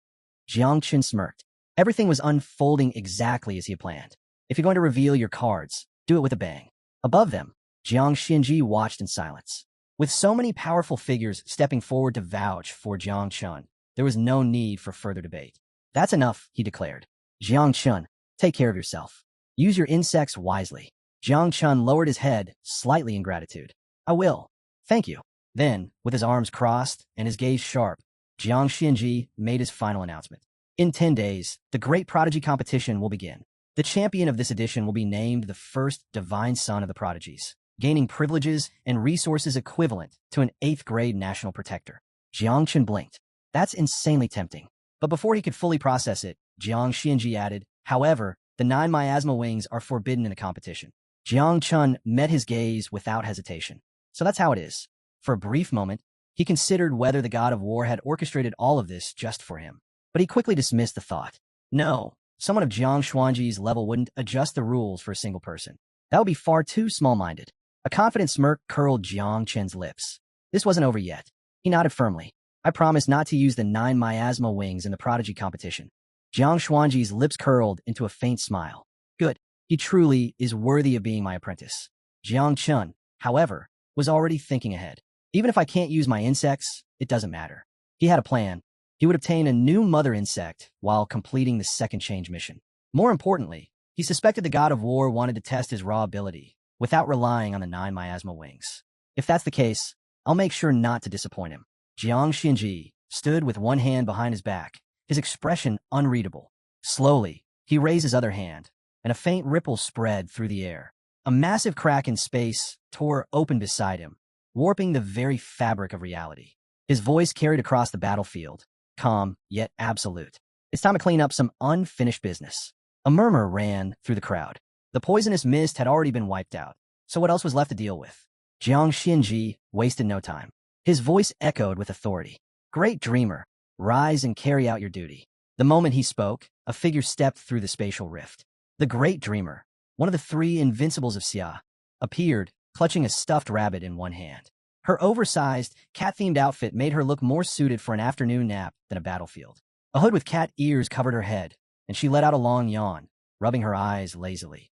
Jiang Qin smirked. Everything was unfolding exactly as he had planned. If you're going to reveal your cards, do it with a bang. Above them, Jiang Xinji watched in silence. With so many powerful figures stepping forward to vouch for Jiang Chun, there was no need for further debate. That's enough, he declared. Jiang Chun, take care of yourself. Use your insects wisely. Jiang Chun lowered his head slightly in gratitude. I will. Thank you. Then, with his arms crossed and his gaze sharp, Jiang Xinji made his final announcement. In 10 days, the Great Prodigy Competition will begin. The champion of this edition will be named the first divine son of the prodigies, gaining privileges and resources equivalent to an 8th grade national protector. Jiang Chun blinked. That's insanely tempting. But before he could fully process it, Jiang Xinji added, however, the 9 miasma wings are forbidden in the competition. Jiang Chun met his gaze without hesitation. So that's how it is. For a brief moment, he considered whether the god of war had orchestrated all of this just for him. But he quickly dismissed the thought. No, someone of Jiang Xuanji's level wouldn't adjust the rules for a single person. That would be far too small-minded. A confident smirk curled Jiang Chen's lips. This wasn't over yet. He nodded firmly. I promise not to use the 9 miasma wings in the prodigy competition. Jiang Xuanji's lips curled into a faint smile. Good. He truly is worthy of being my apprentice. Jiang Chun, however, was already thinking ahead. Even if I can't use my insects, it doesn't matter. He had a plan. He would obtain a new mother insect while completing the second change mission. More importantly, he suspected the god of war wanted to test his raw ability without relying on the 9 miasma wings. If that's the case, I'll make sure not to disappoint him. Jiang Xinji stood with one hand behind his back, his expression unreadable. Slowly, he raised his other hand, and a faint ripple spread through the air. A massive crack in space tore open beside him, warping the very fabric of reality. His voice carried across the battlefield, calm yet absolute. It's time to clean up some unfinished business. A murmur ran through the crowd. The poisonous mist had already been wiped out, so what else was left to deal with? Jiang Xinji wasted no time. His voice echoed with authority. Great dreamer, rise and carry out your duty. The moment he spoke, a figure stepped through the spatial rift. The great dreamer, one of the 3 invincibles of Xia, appeared, clutching a stuffed rabbit in one hand. Her oversized, cat-themed outfit made her look more suited for an afternoon nap than a battlefield. A hood with cat ears covered her head, and she let out a long yawn, rubbing her eyes lazily.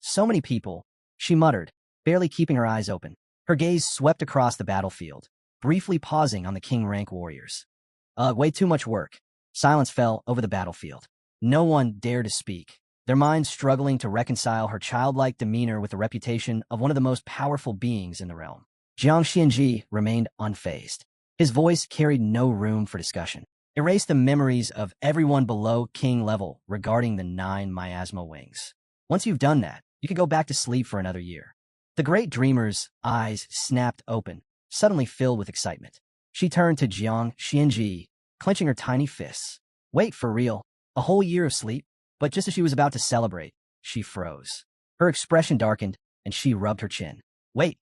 So many people, she muttered, barely keeping her eyes open. Her gaze swept across the battlefield, briefly pausing on the king-rank warriors. Way too much work. Silence fell over the battlefield. No one dared to speak, their minds struggling to reconcile her childlike demeanor with the reputation of one of the most powerful beings in the realm. Jiang Xinji remained unfazed. His voice carried no room for discussion. Erase the memories of everyone below king level regarding the 9 miasma wings. Once you've done that, you can go back to sleep for another year. The great dreamer's eyes snapped open, suddenly filled with excitement. She turned to Jiang Xinji, clenching her tiny fists. Wait, for real? A whole year of sleep? But just as she was about to celebrate, she froze. Her expression darkened, and she rubbed her chin. Wait,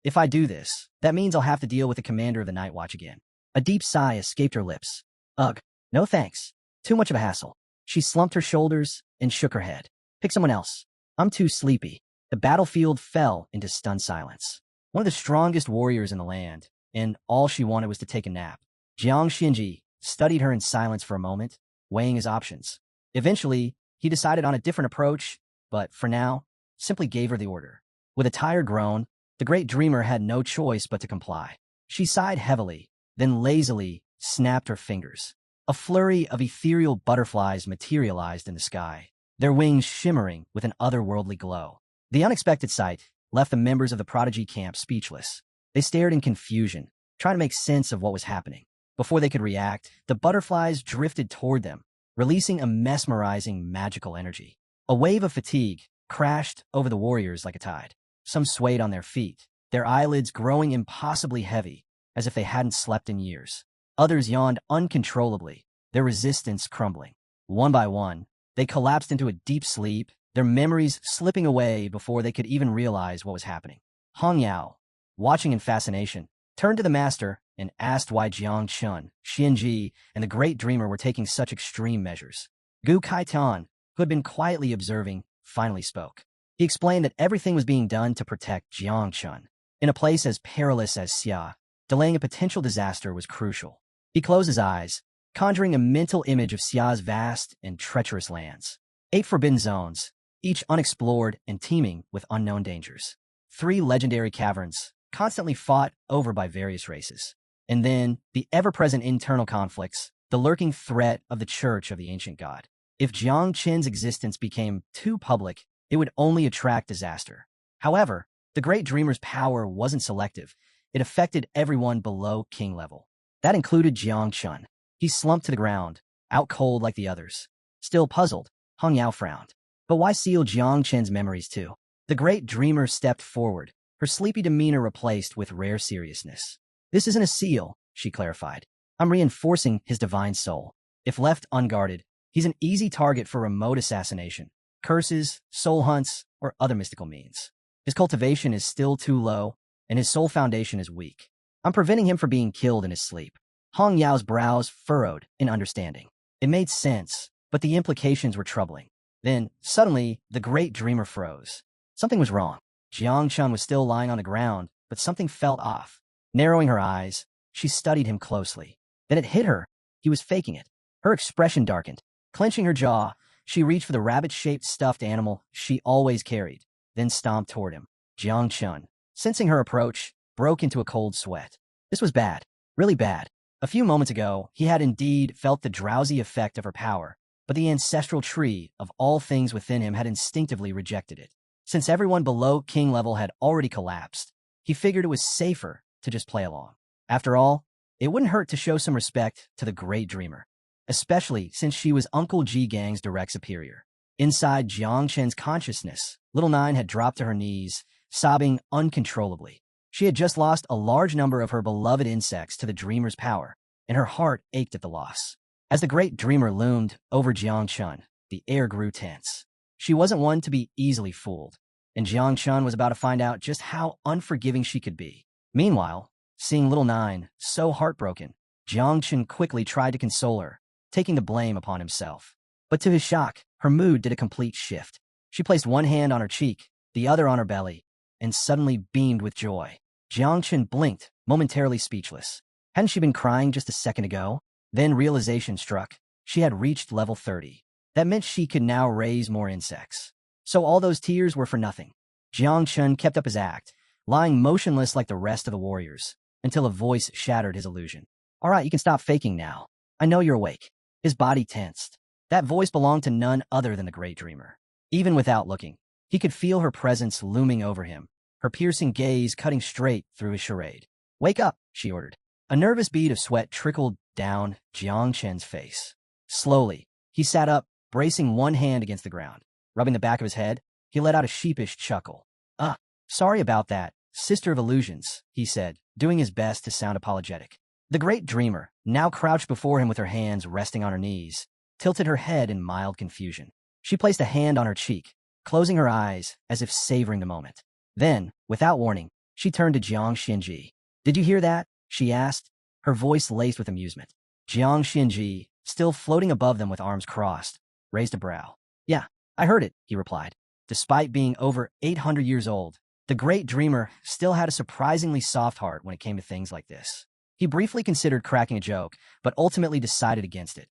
if I do this, that means I'll have to deal with the commander of the Night Watch again. A deep sigh escaped her lips. Ugh, no thanks. Too much of a hassle. She slumped her shoulders and shook her head. Pick someone else. I'm too sleepy. The battlefield fell into stunned silence. One of the strongest warriors in the land, and all she wanted was to take a nap. Jiang Xinji studied her in silence for a moment, weighing his options. Eventually, he decided on a different approach, but for now, simply gave her the order. With a tired groan, the great dreamer had no choice but to comply. She sighed heavily, then lazily snapped her fingers. A flurry of ethereal butterflies materialized in the sky, their wings shimmering with an otherworldly glow. The unexpected sight left the members of the prodigy camp speechless. They stared in confusion, trying to make sense of what was happening. Before they could react, the butterflies drifted toward them, releasing a mesmerizing magical energy. A wave of fatigue crashed over the warriors like a tide. Some swayed on their feet, their eyelids growing impossibly heavy, as if they hadn't slept in years. Others yawned uncontrollably, their resistance crumbling. One by one, they collapsed into a deep sleep, their memories slipping away before they could even realize what was happening. Hong Yao, watching in fascination, turned to the master and asked why Jiang Chun, Xianji, and the Great Dreamer were taking such extreme measures. Gu Kaitan, who had been quietly observing, finally spoke. He explained that everything was being done to protect Jiang Chun. In a place as perilous as Xia, delaying a potential disaster was crucial. He closed his eyes, conjuring a mental image of Xia's vast and treacherous lands. 8 forbidden zones, each unexplored and teeming with unknown dangers. 3 legendary caverns, constantly fought over by various races. And then, the ever-present internal conflicts, the lurking threat of the Church of the Ancient God. If Jiang Qin's existence became too public, it would only attract disaster. However, the Great Dreamer's power wasn't selective. It affected everyone below king level. That included Jiang Chun. He slumped to the ground, out cold like the others. Still puzzled, Hong Yao frowned. But why seal Jiang Chen's memories too? The Great Dreamer stepped forward, her sleepy demeanor replaced with rare seriousness. This isn't a seal, she clarified. I'm reinforcing his divine soul. If left unguarded, he's an easy target for remote assassination, curses, soul hunts, or other mystical means. His cultivation is still too low, and his soul foundation is weak. I'm preventing him from being killed in his sleep. Hong Yao's brows furrowed in understanding. It made sense, but the implications were troubling. Then, suddenly, the Great Dreamer froze. Something was wrong. Jiang Chun was still lying on the ground, but something felt off. Narrowing her eyes, she studied him closely. Then it hit her. He was faking it. Her expression darkened. Clenching her jaw, she reached for the rabbit-shaped stuffed animal she always carried, then stomped toward him. Jiang Chun, sensing her approach, broke into a cold sweat. This was bad. Really bad. A few moments ago, he had indeed felt the drowsy effect of her power, but the ancestral tree of all things within him had instinctively rejected it. Since everyone below king level had already collapsed, he figured it was safer to just play along. After all, it wouldn't hurt to show some respect to the Great Dreamer, especially since she was Uncle Ji Gang's direct superior. Inside Jiang Chen's consciousness, Little Nine had dropped to her knees, sobbing uncontrollably. She had just lost a large number of her beloved insects to the Dreamer's power, and her heart ached at the loss. As the Great Dreamer loomed over Jiang Chun, the air grew tense. She wasn't one to be easily fooled, and Jiang Chun was about to find out just how unforgiving she could be. Meanwhile, seeing Little Nine so heartbroken, Jiang Chun quickly tried to console her, taking the blame upon himself. But to his shock, her mood did a complete shift. She placed one hand on her cheek, the other on her belly, and suddenly beamed with joy. Jiang Chun blinked, momentarily speechless. Hadn't she been crying just a second ago? Then realization struck. She had reached level 30. That meant she could now raise more insects. So all those tears were for nothing. Jiang Chun kept up his act, lying motionless like the rest of the warriors, until a voice shattered his illusion. All right, you can stop faking now. I know you're awake. His body tensed. That voice belonged to none other than the Great Dreamer. Even without looking, he could feel her presence looming over him, her piercing gaze cutting straight through his charade. Wake up, she ordered. A nervous bead of sweat trickled down Jiang Chen's face. Slowly, he sat up, bracing one hand against the ground. Rubbing the back of his head, he let out a sheepish chuckle. Sorry about that, Sister of Illusions, he said, doing his best to sound apologetic. The Great Dreamer, now crouched before him with her hands resting on her knees, tilted her head in mild confusion. She placed a hand on her cheek, closing her eyes as if savoring the moment. Then, without warning, she turned to Jiang Xianji. Did you hear that? She asked, her voice laced with amusement. Jiang Xianji, still floating above them with arms crossed, raised a brow. Yeah, I heard it, he replied. Despite being over 800 years old, the Great Dreamer still had a surprisingly soft heart when it came to things like this. He briefly considered cracking a joke, but ultimately decided against it.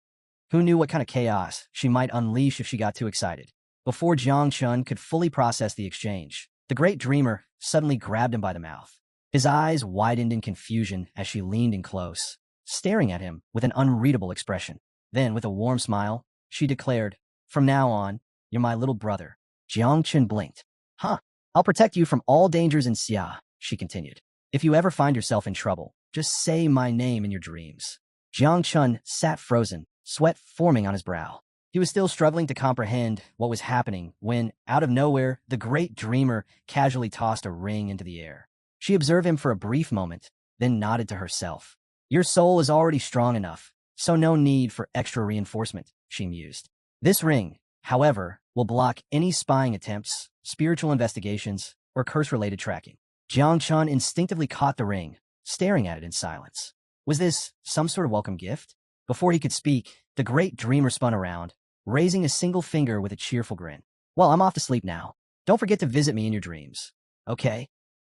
Who knew what kind of chaos she might unleash if she got too excited? Before Jiang Chun could fully process the exchange, the Great Dreamer suddenly grabbed him by the mouth. His eyes widened in confusion as she leaned in close, staring at him with an unreadable expression. Then, with a warm smile, she declared, "From now on, you're my little brother." Jiang Chun blinked. Huh, I'll protect you from all dangers in Xia, she continued. If you ever find yourself in trouble, just say my name in your dreams. Jiang Chun sat frozen, sweat forming on his brow. He was still struggling to comprehend what was happening when, out of nowhere, the great dreamer casually tossed a ring into the air. She observed him for a brief moment, then nodded to herself. Your soul is already strong enough, so no need for extra reinforcement, she mused. This ring, however, will block any spying attempts, spiritual investigations, or curse-related tracking. Jiang Chun instinctively caught the ring, staring at it in silence. Was this some sort of welcome gift? Before he could speak, the great dreamer spun around, raising a single finger with a cheerful grin. Well, I'm off to sleep now. Don't forget to visit me in your dreams. Okay?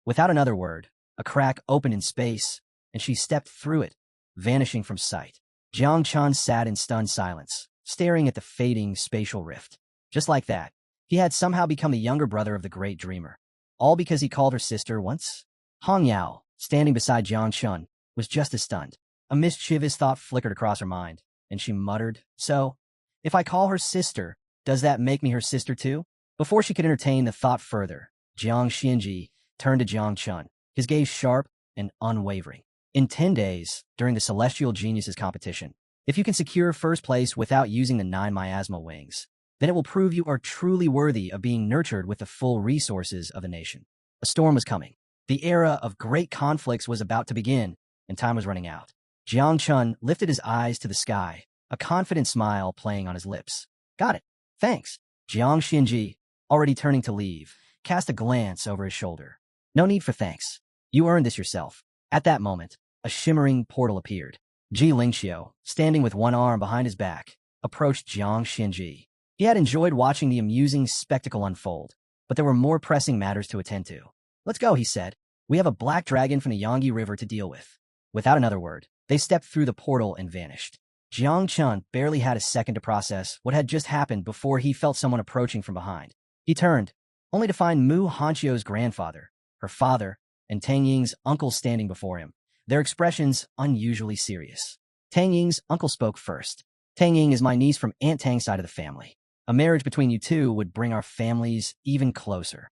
Without another word, a crack opened in space, and she stepped through it, vanishing from sight. Jiang Chun sat in stunned silence, staring at the fading spatial rift. Just like that, he had somehow become the younger brother of the great dreamer. All because he called her sister once? Hong Yao, standing beside Jiang Chun, was just as stunned. A mischievous thought flickered across her mind, and she muttered, So, if I call her sister, does that make me her sister too? Before she could entertain the thought further, Jiang Xianji turned to Jiang Chun, his gaze sharp and unwavering. In 10 days, during the Celestial Geniuses competition, if you can secure first place without using the 9 miasma wings, then it will prove you are truly worthy of being nurtured with the full resources of the nation. A storm was coming. The era of great conflicts was about to begin, and time was running out. Jiang Chun lifted his eyes to the sky, a confident smile playing on his lips. Got it. Thanks. Jiang Xianji, already turning to leave, cast a glance over his shoulder. No need for thanks. You earned this yourself. At that moment, a shimmering portal appeared. Ji Lingxiu, standing with one arm behind his back, approached Jiang Xianji. He had enjoyed watching the amusing spectacle unfold, but there were more pressing matters to attend to. Let's go, he said. We have a black dragon from the Yangtze River to deal with. Without another word, they stepped through the portal and vanished. Jiang Chun barely had a second to process what had just happened before he felt someone approaching from behind. He turned, only to find Mu Hanqiu's grandfather, her father, and Tang Ying's uncle standing before him, their expressions unusually serious. Tang Ying's uncle spoke first. Tang Ying is my niece from Aunt Tang's side of the family. A marriage between you two would bring our families even closer.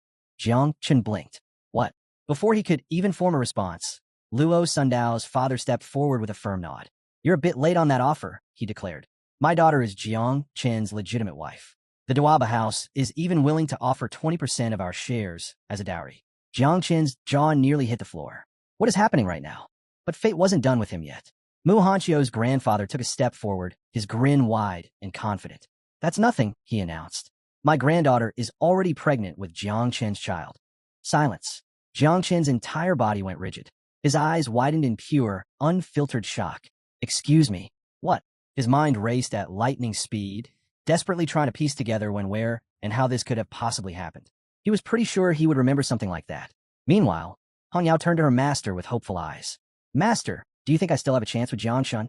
Jiang Chun blinked. What? Before he could even form a response, Luo Sundao's father stepped forward with a firm nod. You're a bit late on that offer, he declared. My daughter is Jiang Chen's legitimate wife. The Dawaba house is even willing to offer 20% of our shares as a dowry. Jiang Chen's jaw nearly hit the floor. What is happening right now? But fate wasn't done with him yet. Mu Hanqiu's grandfather took a step forward, his grin wide and confident. That's nothing, he announced. My granddaughter is already pregnant with Jiang Chen's child. Silence. Jiang Chen's entire body went rigid. His eyes widened in pure, unfiltered shock. Excuse me. What? His mind raced at lightning speed, desperately trying to piece together when, where, and how this could have possibly happened. He was pretty sure he would remember something like that. Meanwhile, Hong Yao turned to her master with hopeful eyes. Master, do you think I still have a chance with Jiang Chun?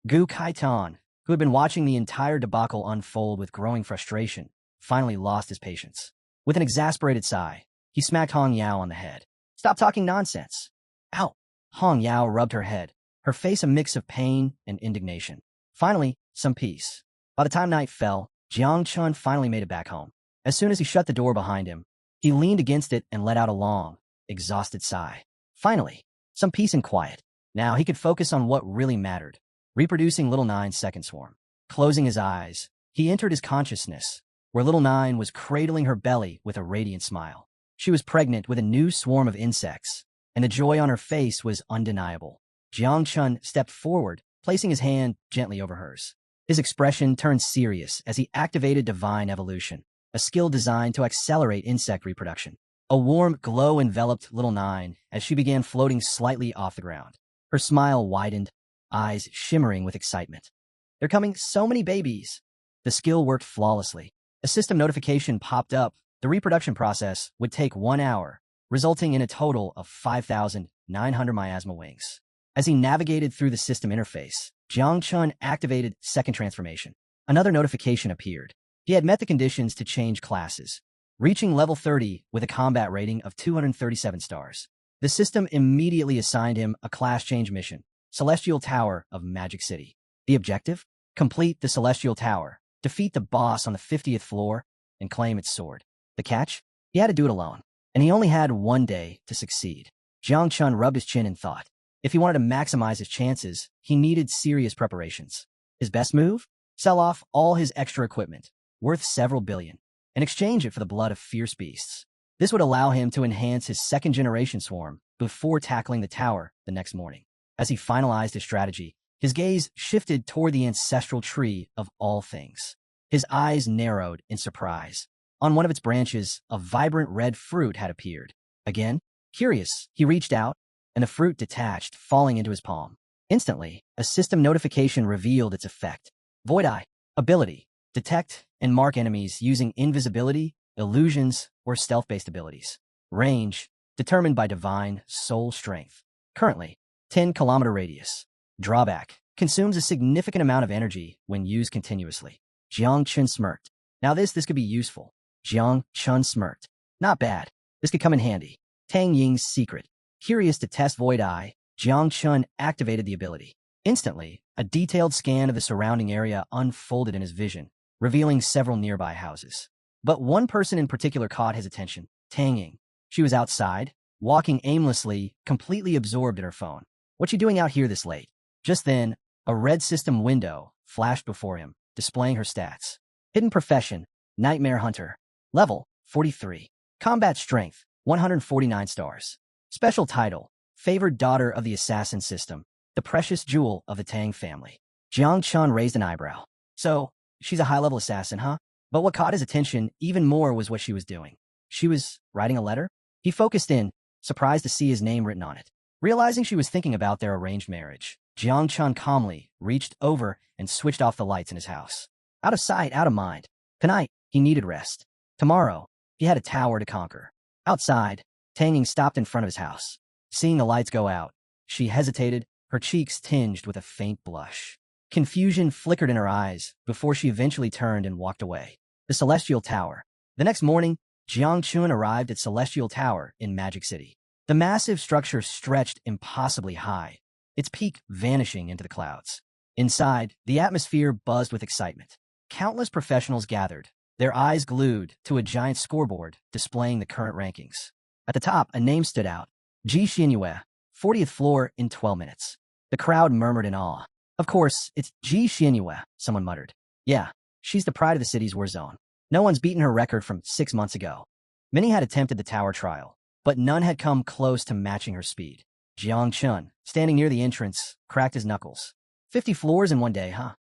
Gu Kaitan, who had been watching the entire debacle unfold with growing frustration, finally lost his patience. With an exasperated sigh, he smacked Hong Yao on the head. Stop talking nonsense. Ow! Hong Yao rubbed her head, her face a mix of pain and indignation. Finally, some peace. By the time night fell, Jiang Chun finally made it back home. As soon as he shut the door behind him, he leaned against it and let out a long, exhausted sigh. Finally, some peace and quiet. Now he could focus on what really mattered, reproducing Little Nine's second swarm. Closing his eyes, he entered his consciousness, where Little Nine was cradling her belly with a radiant smile. She was pregnant with a new swarm of insects, and the joy on her face was undeniable. Jiang Chun stepped forward, placing his hand gently over hers. His expression turned serious as he activated Divine Evolution, a skill designed to accelerate insect reproduction. A warm glow enveloped Little Nine as she began floating slightly off the ground. Her smile widened, eyes shimmering with excitement. They're coming so many babies. The skill worked flawlessly. A system notification popped up. The reproduction process would take 1 hour, resulting in a total of 5,900 miasma wings. As he navigated through the system interface, Jiang Chun activated Second Transformation. Another notification appeared. He had met the conditions to change classes, reaching level 30 with a combat rating of 237 stars. The system immediately assigned him a class change mission, Celestial Tower of Magic City. The objective? Complete the Celestial Tower, defeat the boss on the 50th floor, and claim its sword. The catch? He had to do it alone, and he only had 1 day to succeed. Jiang Chun rubbed his chin and thought. If he wanted to maximize his chances, he needed serious preparations. His best move? sell off all his extra equipment, worth several billion, and exchange it for the blood of fierce beasts. This would allow him to enhance his second-generation swarm before tackling the tower the next morning. As he finalized his strategy, his gaze shifted toward the ancestral tree of all things. His eyes narrowed in surprise. On one of its branches, a vibrant red fruit had appeared. Again, curious, he reached out, and the fruit detached, falling into his palm. Instantly, a system notification revealed its effect. Void Eye. Ability. Detect and mark enemies using invisibility, illusions, or stealth-based abilities. Range. Determined by divine soul strength. Currently, 10-kilometer radius. Drawback. Consumes a significant amount of energy when used continuously. Jiang Chun smirked. Now this could be useful. Jiang Chun smirked. Not bad. This could come in handy. Tang Ying's secret. Curious to test Void Eye, Jiang Chun activated the ability. Instantly, a detailed scan of the surrounding area unfolded in his vision, revealing several nearby houses. But one person in particular caught his attention, Tang Ying. She was outside, walking aimlessly, completely absorbed in her phone. "What you doing out here this late?" Just then, a red system window flashed before him, displaying her stats. Hidden profession, Nightmare Hunter. Level, 43. Combat strength, 149 stars. Special title, Favored Daughter of the Assassin System, the precious jewel of the Tang family. Jiang Chun raised an eyebrow. So, she's a high-level assassin, huh? But what caught his attention even more was what she was doing. She was writing a letter? He focused in, surprised to see his name written on it. Realizing she was thinking about their arranged marriage, Jiang Chun calmly reached over and switched off the lights in his house. Out of sight, out of mind. Tonight, he needed rest. Tomorrow, he had a tower to conquer. Outside, Tang Ying stopped in front of his house. Seeing the lights go out, she hesitated, her cheeks tinged with a faint blush. Confusion flickered in her eyes before she eventually turned and walked away. The Celestial Tower. The next morning, Jiang Chun arrived at Celestial Tower in Magic City. The massive structure stretched impossibly high, its peak vanishing into the clouds. Inside, the atmosphere buzzed with excitement. Countless professionals gathered, their eyes glued to a giant scoreboard displaying the current rankings. At the top, a name stood out. Ji Xinyue, 40th floor in 12 minutes. The crowd murmured in awe. "Of course, it's Ji Xinyue," someone muttered. "Yeah, she's the pride of the city's war zone. No one's beaten her record from 6 months ago." Many had attempted the tower trial, but none had come close to matching her speed. Jiang Chun, standing near the entrance, cracked his knuckles. 50 floors in one day, huh?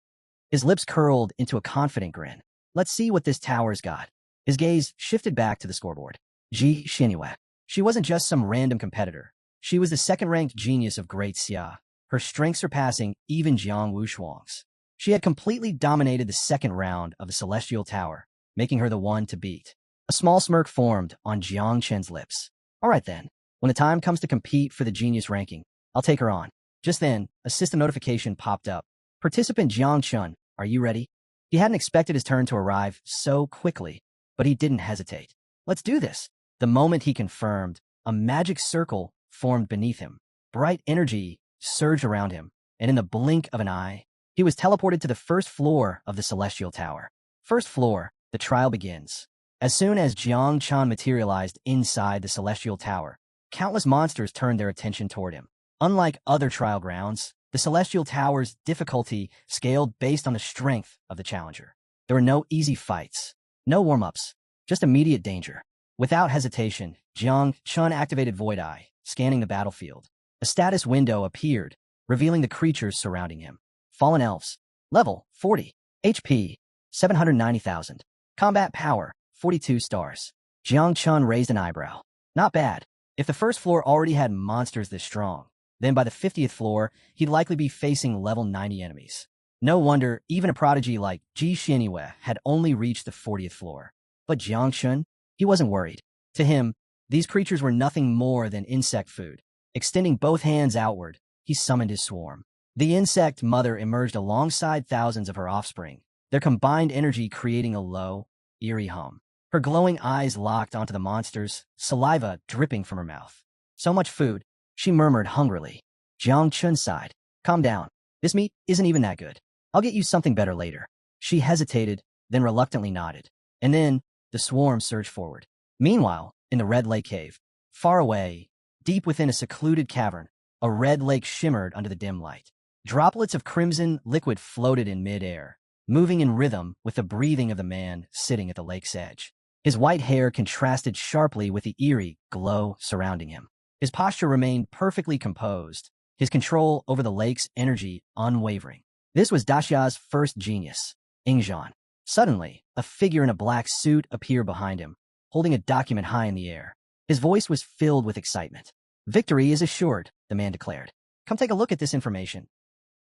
His lips curled into a confident grin. Let's see what this tower's got. His gaze shifted back to the scoreboard. Ji Xinyue. She wasn't just some random competitor. She was the second-ranked genius of Great Xia, her strength surpassing even Jiang Wushuang's. She had completely dominated the second round of the Celestial Tower, making her the one to beat. A small smirk formed on Jiang Chen's lips. All right then, when the time comes to compete for the genius ranking, I'll take her on. Just then, a system notification popped up. Participant Jiang Chun, are you ready? He hadn't expected his turn to arrive so quickly, but he didn't hesitate. Let's do this. The moment he confirmed, a magic circle formed beneath him. Bright energy surged around him, and in the blink of an eye, he was teleported to the first floor of the Celestial Tower. First floor, the trial begins. As soon as Jiang Chun materialized inside the Celestial Tower, countless monsters turned their attention toward him. Unlike other trial grounds, the Celestial Tower's difficulty scaled based on the strength of the challenger. There were no easy fights, no warm-ups, just immediate danger. Without hesitation, Jiang Chun activated Void Eye, scanning the battlefield. A status window appeared, revealing the creatures surrounding him. Fallen Elves. Level, 40. HP, 790,000. Combat power, 42 stars. Jiang Chun raised an eyebrow. Not bad. If the first floor already had monsters this strong, then by the 50th floor, he'd likely be facing level 90 enemies. No wonder even a prodigy like Ji Xinyue had only reached the 40th floor. But Jiang Chun? He wasn't worried. To him, these creatures were nothing more than insect food. Extending both hands outward, he summoned his swarm. The insect mother emerged alongside thousands of her offspring, their combined energy creating a low, eerie hum. Her glowing eyes locked onto the monsters, saliva dripping from her mouth. So much food, she murmured hungrily. Jiang Chun sighed. Calm down. This meat isn't even that good. I'll get you something better later. She hesitated, then reluctantly nodded. And then, the swarm surged forward. Meanwhile, in the Red Lake Cave, far away, deep within a secluded cavern, a red lake shimmered under the dim light. Droplets of crimson liquid floated in mid-air, moving in rhythm with the breathing of the man sitting at the lake's edge. His white hair contrasted sharply with the eerie glow surrounding him. His posture remained perfectly composed, his control over the lake's energy unwavering. This was Daxia's first genius, Ingzhan. Suddenly, a figure in a black suit appeared behind him, holding a document high in the air. His voice was filled with excitement. "Victory is assured," the man declared. "Come take a look at this information."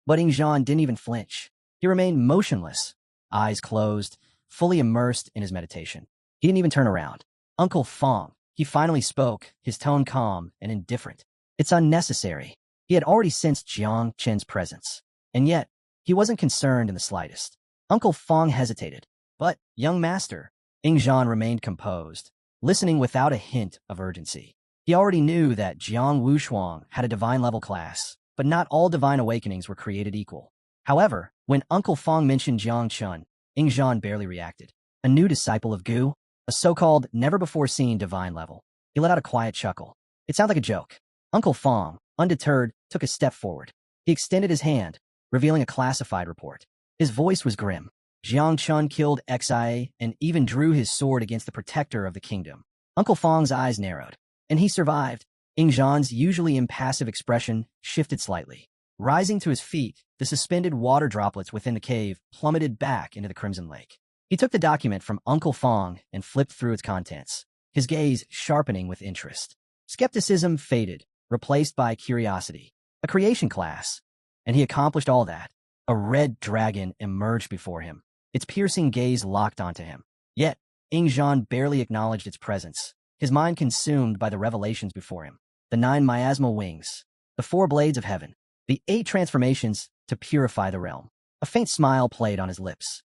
But Ingzhan didn't even flinch. He remained motionless, eyes closed, fully immersed in his meditation. He didn't even turn around. "Uncle Fong," he finally spoke, his tone calm and indifferent. "It's unnecessary." He had already sensed Jiang Chen's presence, and yet he wasn't concerned in the slightest. Uncle Fong hesitated. "But, young master," Ingzhan remained composed, listening without a hint of urgency. He already knew that Jiang Wushuang had a divine-level class, but not all divine awakenings were created equal. However, when Uncle Fong mentioned Jiang Chun, Ingzhan barely reacted. A new disciple of Gu, a so-called never-before-seen divine level. He let out a quiet chuckle. It sounded like a joke. Uncle Fong, undeterred, took a step forward. He extended his hand, revealing a classified report. His voice was grim. Jiang Chun killed XIA and even drew his sword against the protector of the kingdom. Uncle Fong's eyes narrowed. And he survived. Ingzhan's usually impassive expression shifted slightly. Rising to his feet, the suspended water droplets within the cave plummeted back into the crimson lake. He took the document from Uncle Fong and flipped through its contents, his gaze sharpening with interest. Skepticism faded, replaced by curiosity. A creation class. And he accomplished all that. A red dragon emerged before him, its piercing gaze locked onto him. Yet, Ingzhan barely acknowledged its presence, his mind consumed by the revelations before him. The 9 miasmal wings, the 4 blades of heaven, the 8 transformations to purify the realm. A faint smile played on his lips.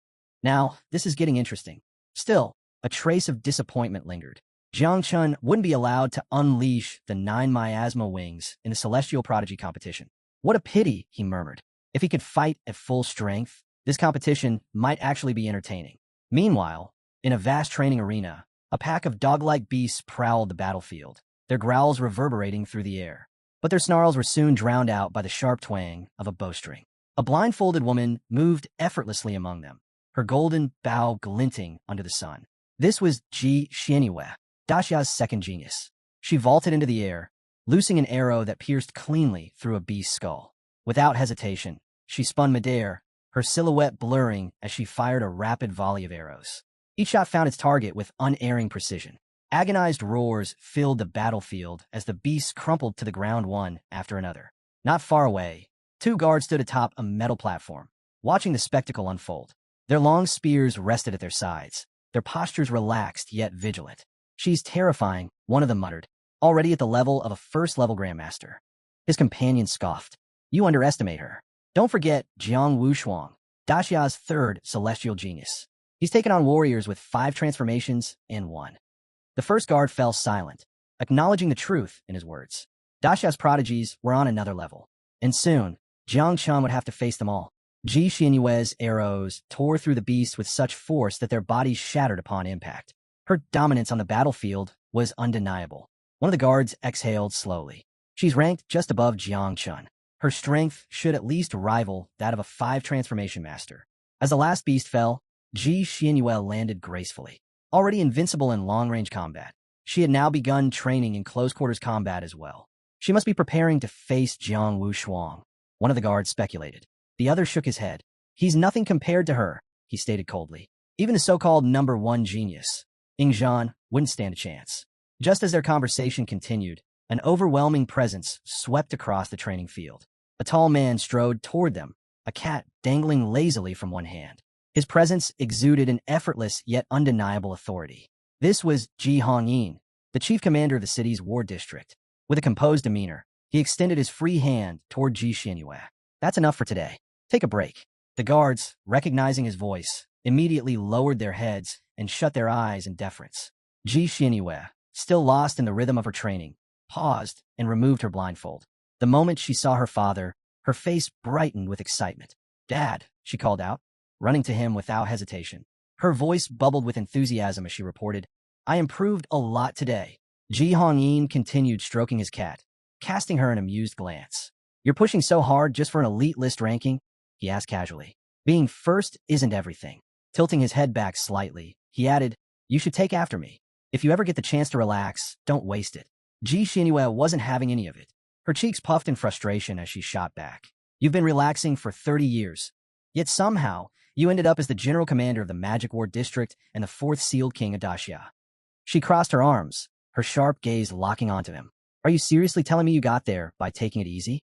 Now, this is getting interesting. Still, a trace of disappointment lingered. Jiang Chun wouldn't be allowed to unleash the 9 miasmal wings in the celestial prodigy competition. What a pity, he murmured. If he could fight at full strength, this competition might actually be entertaining. Meanwhile, in a vast training arena, a pack of dog-like beasts prowled the battlefield, their growls reverberating through the air. But their snarls were soon drowned out by the sharp twang of a bowstring. A blindfolded woman moved effortlessly among them, her golden bow glinting under the sun. This was Ji Xianyue, Daxia's second genius. She vaulted into the air, loosing an arrow that pierced cleanly through a beast's skull. Without hesitation, she spun midair, her silhouette blurring as she fired a rapid volley of arrows. Each shot found its target with unerring precision. Agonized roars filled the battlefield as the beasts crumpled to the ground one after another. Not far away, 2 guards stood atop a metal platform, watching the spectacle unfold. Their long spears rested at their sides, their postures relaxed yet vigilant. "She's terrifying," one of them muttered, already at the level of a first-level grandmaster. His companion scoffed. "You underestimate her. Don't forget Jiang Wushuang, Daxia's third celestial genius. He's taken on warriors with 5 transformations and won." The first guard fell silent, acknowledging the truth in his words. Daxia's prodigies were on another level, and soon, Jiang Chun would have to face them all. Ji Xianyue's arrows tore through the beasts with such force that their bodies shattered upon impact. Her dominance on the battlefield was undeniable. One of the guards exhaled slowly. She's ranked just above Jiang Chun. Her strength should at least rival that of a 5 transformation master. As the last beast fell, Ji Xianyue landed gracefully. Already invincible in long-range combat, she had now begun training in close-quarters combat as well. She must be preparing to face Jiang Wushuang, one of the guards speculated. The other shook his head. "He's nothing compared to her," he stated coldly. Even the so-called number 1 genius, Ingzhan, wouldn't stand a chance. Just as their conversation continued, an overwhelming presence swept across the training field. A tall man strode toward them, a cat dangling lazily from one hand. His presence exuded an effortless yet undeniable authority. This was Ji Hongyin, the chief commander of the city's war district. With a composed demeanor, he extended his free hand toward Ji Xianyue. "That's enough for today. Take a break." The guards, recognizing his voice, immediately lowered their heads and shut their eyes in deference. Ji Xianyue, still lost in the rhythm of her training, paused and removed her blindfold. The moment she saw her father, her face brightened with excitement. "Dad," she called out, running to him without hesitation. Her voice bubbled with enthusiasm as she reported, "I improved a lot today." Ji Hongyin continued stroking his cat, casting her an amused glance. "You're pushing so hard just for an elite list ranking?" he asked casually. Being first isn't everything. Tilting his head back slightly, he added, you should take after me. If you ever get the chance to relax, don't waste it. Ji Xinyue wasn't having any of it. Her cheeks puffed in frustration as she shot back. You've been relaxing for 30 years. Yet somehow, you ended up as the general commander of the Magic Ward District and the fourth sealed king of Daxia. She crossed her arms, her sharp gaze locking onto him. Are you seriously telling me you got there by taking it easy?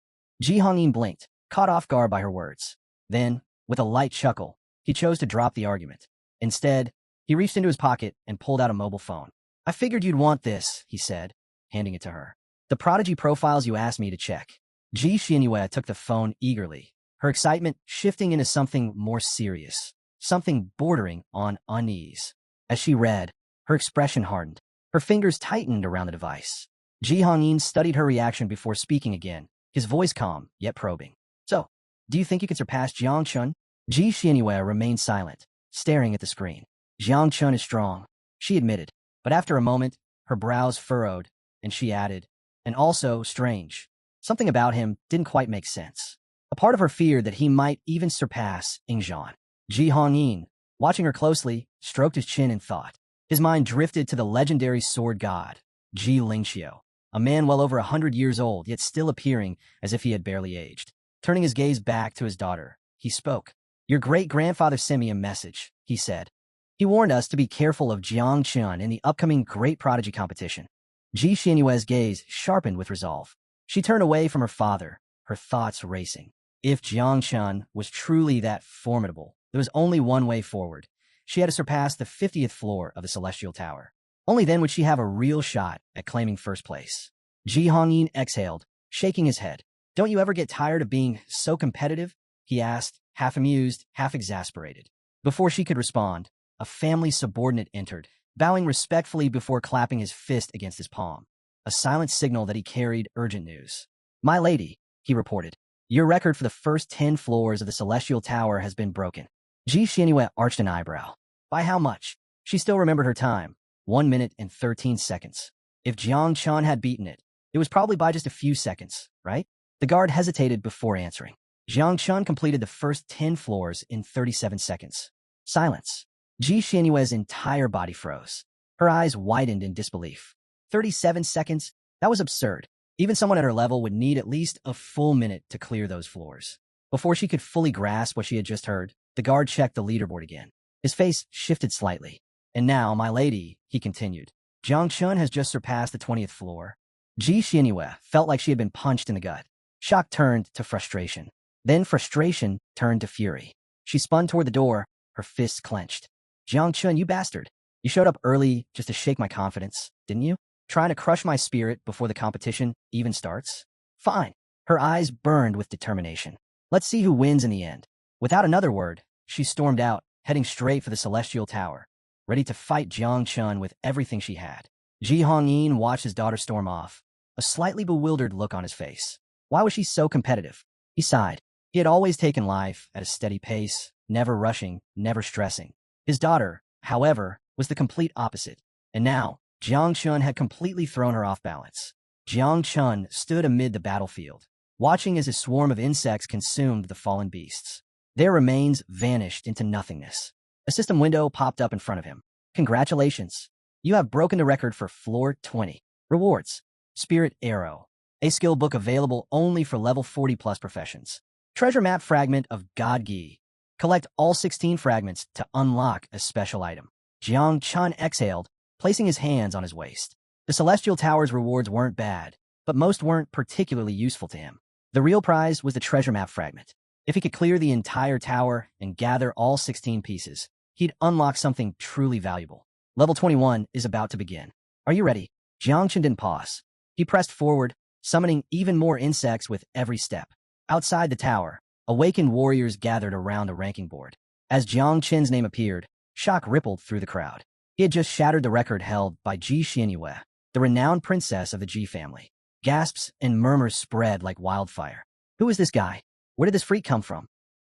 Ji Hongyin blinked, caught off guard by her words. Then, with a light chuckle, he chose to drop the argument. Instead, he reached into his pocket and pulled out a mobile phone. I figured you'd want this, he said, handing it to her. The prodigy profiles you asked me to check. Ji Xinyue took the phone eagerly, her excitement shifting into something more serious, something bordering on unease. As she read, her expression hardened. Her fingers tightened around the device. Ji Hongyin studied her reaction before speaking again, his voice calm, yet probing. So, do you think you could surpass Jiang Chun? Ji Xinyue remained silent, staring at the screen. Jiang Chun is strong, she admitted, but after a moment, her brows furrowed, and she added, and also strange. Something about him didn't quite make sense. A part of her feared that he might even surpass Ingzhan. Ji Hongyin, watching her closely, stroked his chin in thought. His mind drifted to the legendary sword god, Ji Lingxiu, a man well over 100 years old, yet still appearing as if he had barely aged. Turning his gaze back to his daughter, he spoke. Your great-grandfather sent me a message, he said. He warned us to be careful of Jiang Chun in the upcoming Great Prodigy competition. Ji Xinyue's gaze sharpened with resolve. She turned away from her father, her thoughts racing. If Jiang Chun was truly that formidable, there was only one way forward. She had to surpass the 50th floor of the Celestial Tower. Only then would she have a real shot at claiming first place. Ji Hongyin exhaled, shaking his head. Don't you ever get tired of being so competitive? He asked, half amused, half exasperated. Before she could respond, a family subordinate entered, bowing respectfully before clapping his fist against his palm. A silent signal that he carried urgent news. My lady, he reported, your record for the first 10 floors of the Celestial Tower has been broken. Ji Xinyue arched an eyebrow. By how much? She still remembered her time, 1 minute and 13 seconds. If Jiang Chun had beaten it, it was probably by just a few seconds, right? The guard hesitated before answering. Jiang Chun completed the first 10 floors in 37 seconds. Silence. Ji Xinyue's entire body froze. Her eyes widened in disbelief. 37 seconds? That was absurd. Even someone at her level would need at least a full minute to clear those floors. Before she could fully grasp what she had just heard, the guard checked the leaderboard again. His face shifted slightly. And now, my lady, he continued, Jiang Chun has just surpassed the 20th floor. Ji Xinyue felt like she had been punched in the gut. Shock turned to frustration. Then frustration turned to fury. She spun toward the door, her fists clenched. Jiang Chun, you bastard. You showed up early just to shake my confidence, didn't you? Trying to crush my spirit before the competition even starts? Fine. Her eyes burned with determination. Let's see who wins in the end. Without another word, she stormed out, heading straight for the Celestial Tower, ready to fight Jiang Chun with everything she had. Ji Hongyin watched his daughter storm off, a slightly bewildered look on his face. Why was she so competitive? He sighed. He had always taken life at a steady pace, never rushing, never stressing. His daughter, however, was the complete opposite. And now, Jiang Chun had completely thrown her off balance. Jiang Chun stood amid the battlefield, watching as a swarm of insects consumed the fallen beasts. Their remains vanished into nothingness. A system window popped up in front of him. Congratulations. You have broken the record for floor 20. Rewards. Spirit Arrow. A skill book available only for level 40 plus professions. Treasure map fragment of God Gi. Collect all 16 fragments to unlock a special item. Jiang Chun exhaled, placing his hands on his waist. The Celestial Tower's rewards weren't bad, but most weren't particularly useful to him. The real prize was the treasure map fragment. If he could clear the entire tower and gather all 16 pieces, he'd unlock something truly valuable. Level 21 is about to begin. Are you ready? Jiang Chun didn't pause. He pressed forward, summoning even more insects with every step. Outside the tower, awakened warriors gathered around the ranking board. As Jiang Chun's name appeared, shock rippled through the crowd. He had just shattered the record held by Ji Xinyue, the renowned princess of the Ji family. Gasps and murmurs spread like wildfire. Who is this guy? Where did this freak come from?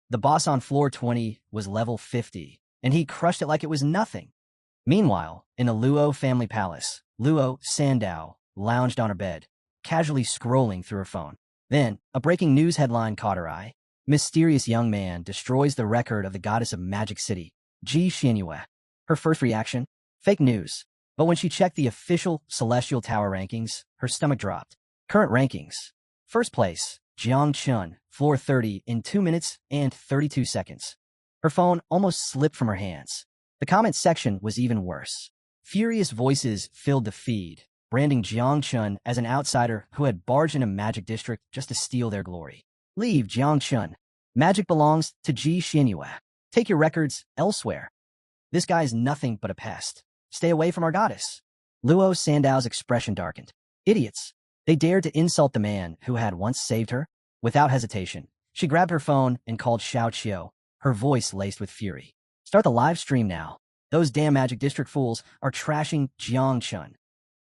The boss on floor 20 was level 50, and he crushed it like it was nothing. Meanwhile, in the Luo family palace, Luo Sandow lounged on her bed, casually scrolling through her phone. Then, a breaking news headline caught her eye. Mysterious young man destroys the record of the goddess of Magic City, Ji Xianyue. Her first reaction? Fake news. But when she checked the official Celestial Tower rankings, her stomach dropped. Current rankings. First place, Jiang Chun, floor 30 in 2 minutes and 32 seconds. Her phone almost slipped from her hands. The comment section was even worse. Furious voices filled the feed, branding Jiang Chun as an outsider who had barged into Magic District just to steal their glory. Leave, Jiang Chun. Magic belongs to Ji Xianyue. Take your records elsewhere. This guy's nothing but a pest. Stay away from our goddess. Luo Sandao's expression darkened. Idiots. They dared to insult the man who had once saved her. Without hesitation, she grabbed her phone and called Xiao Qiu, her voice laced with fury. Start the live stream now. Those damn Magic District fools are trashing Jiang Chun.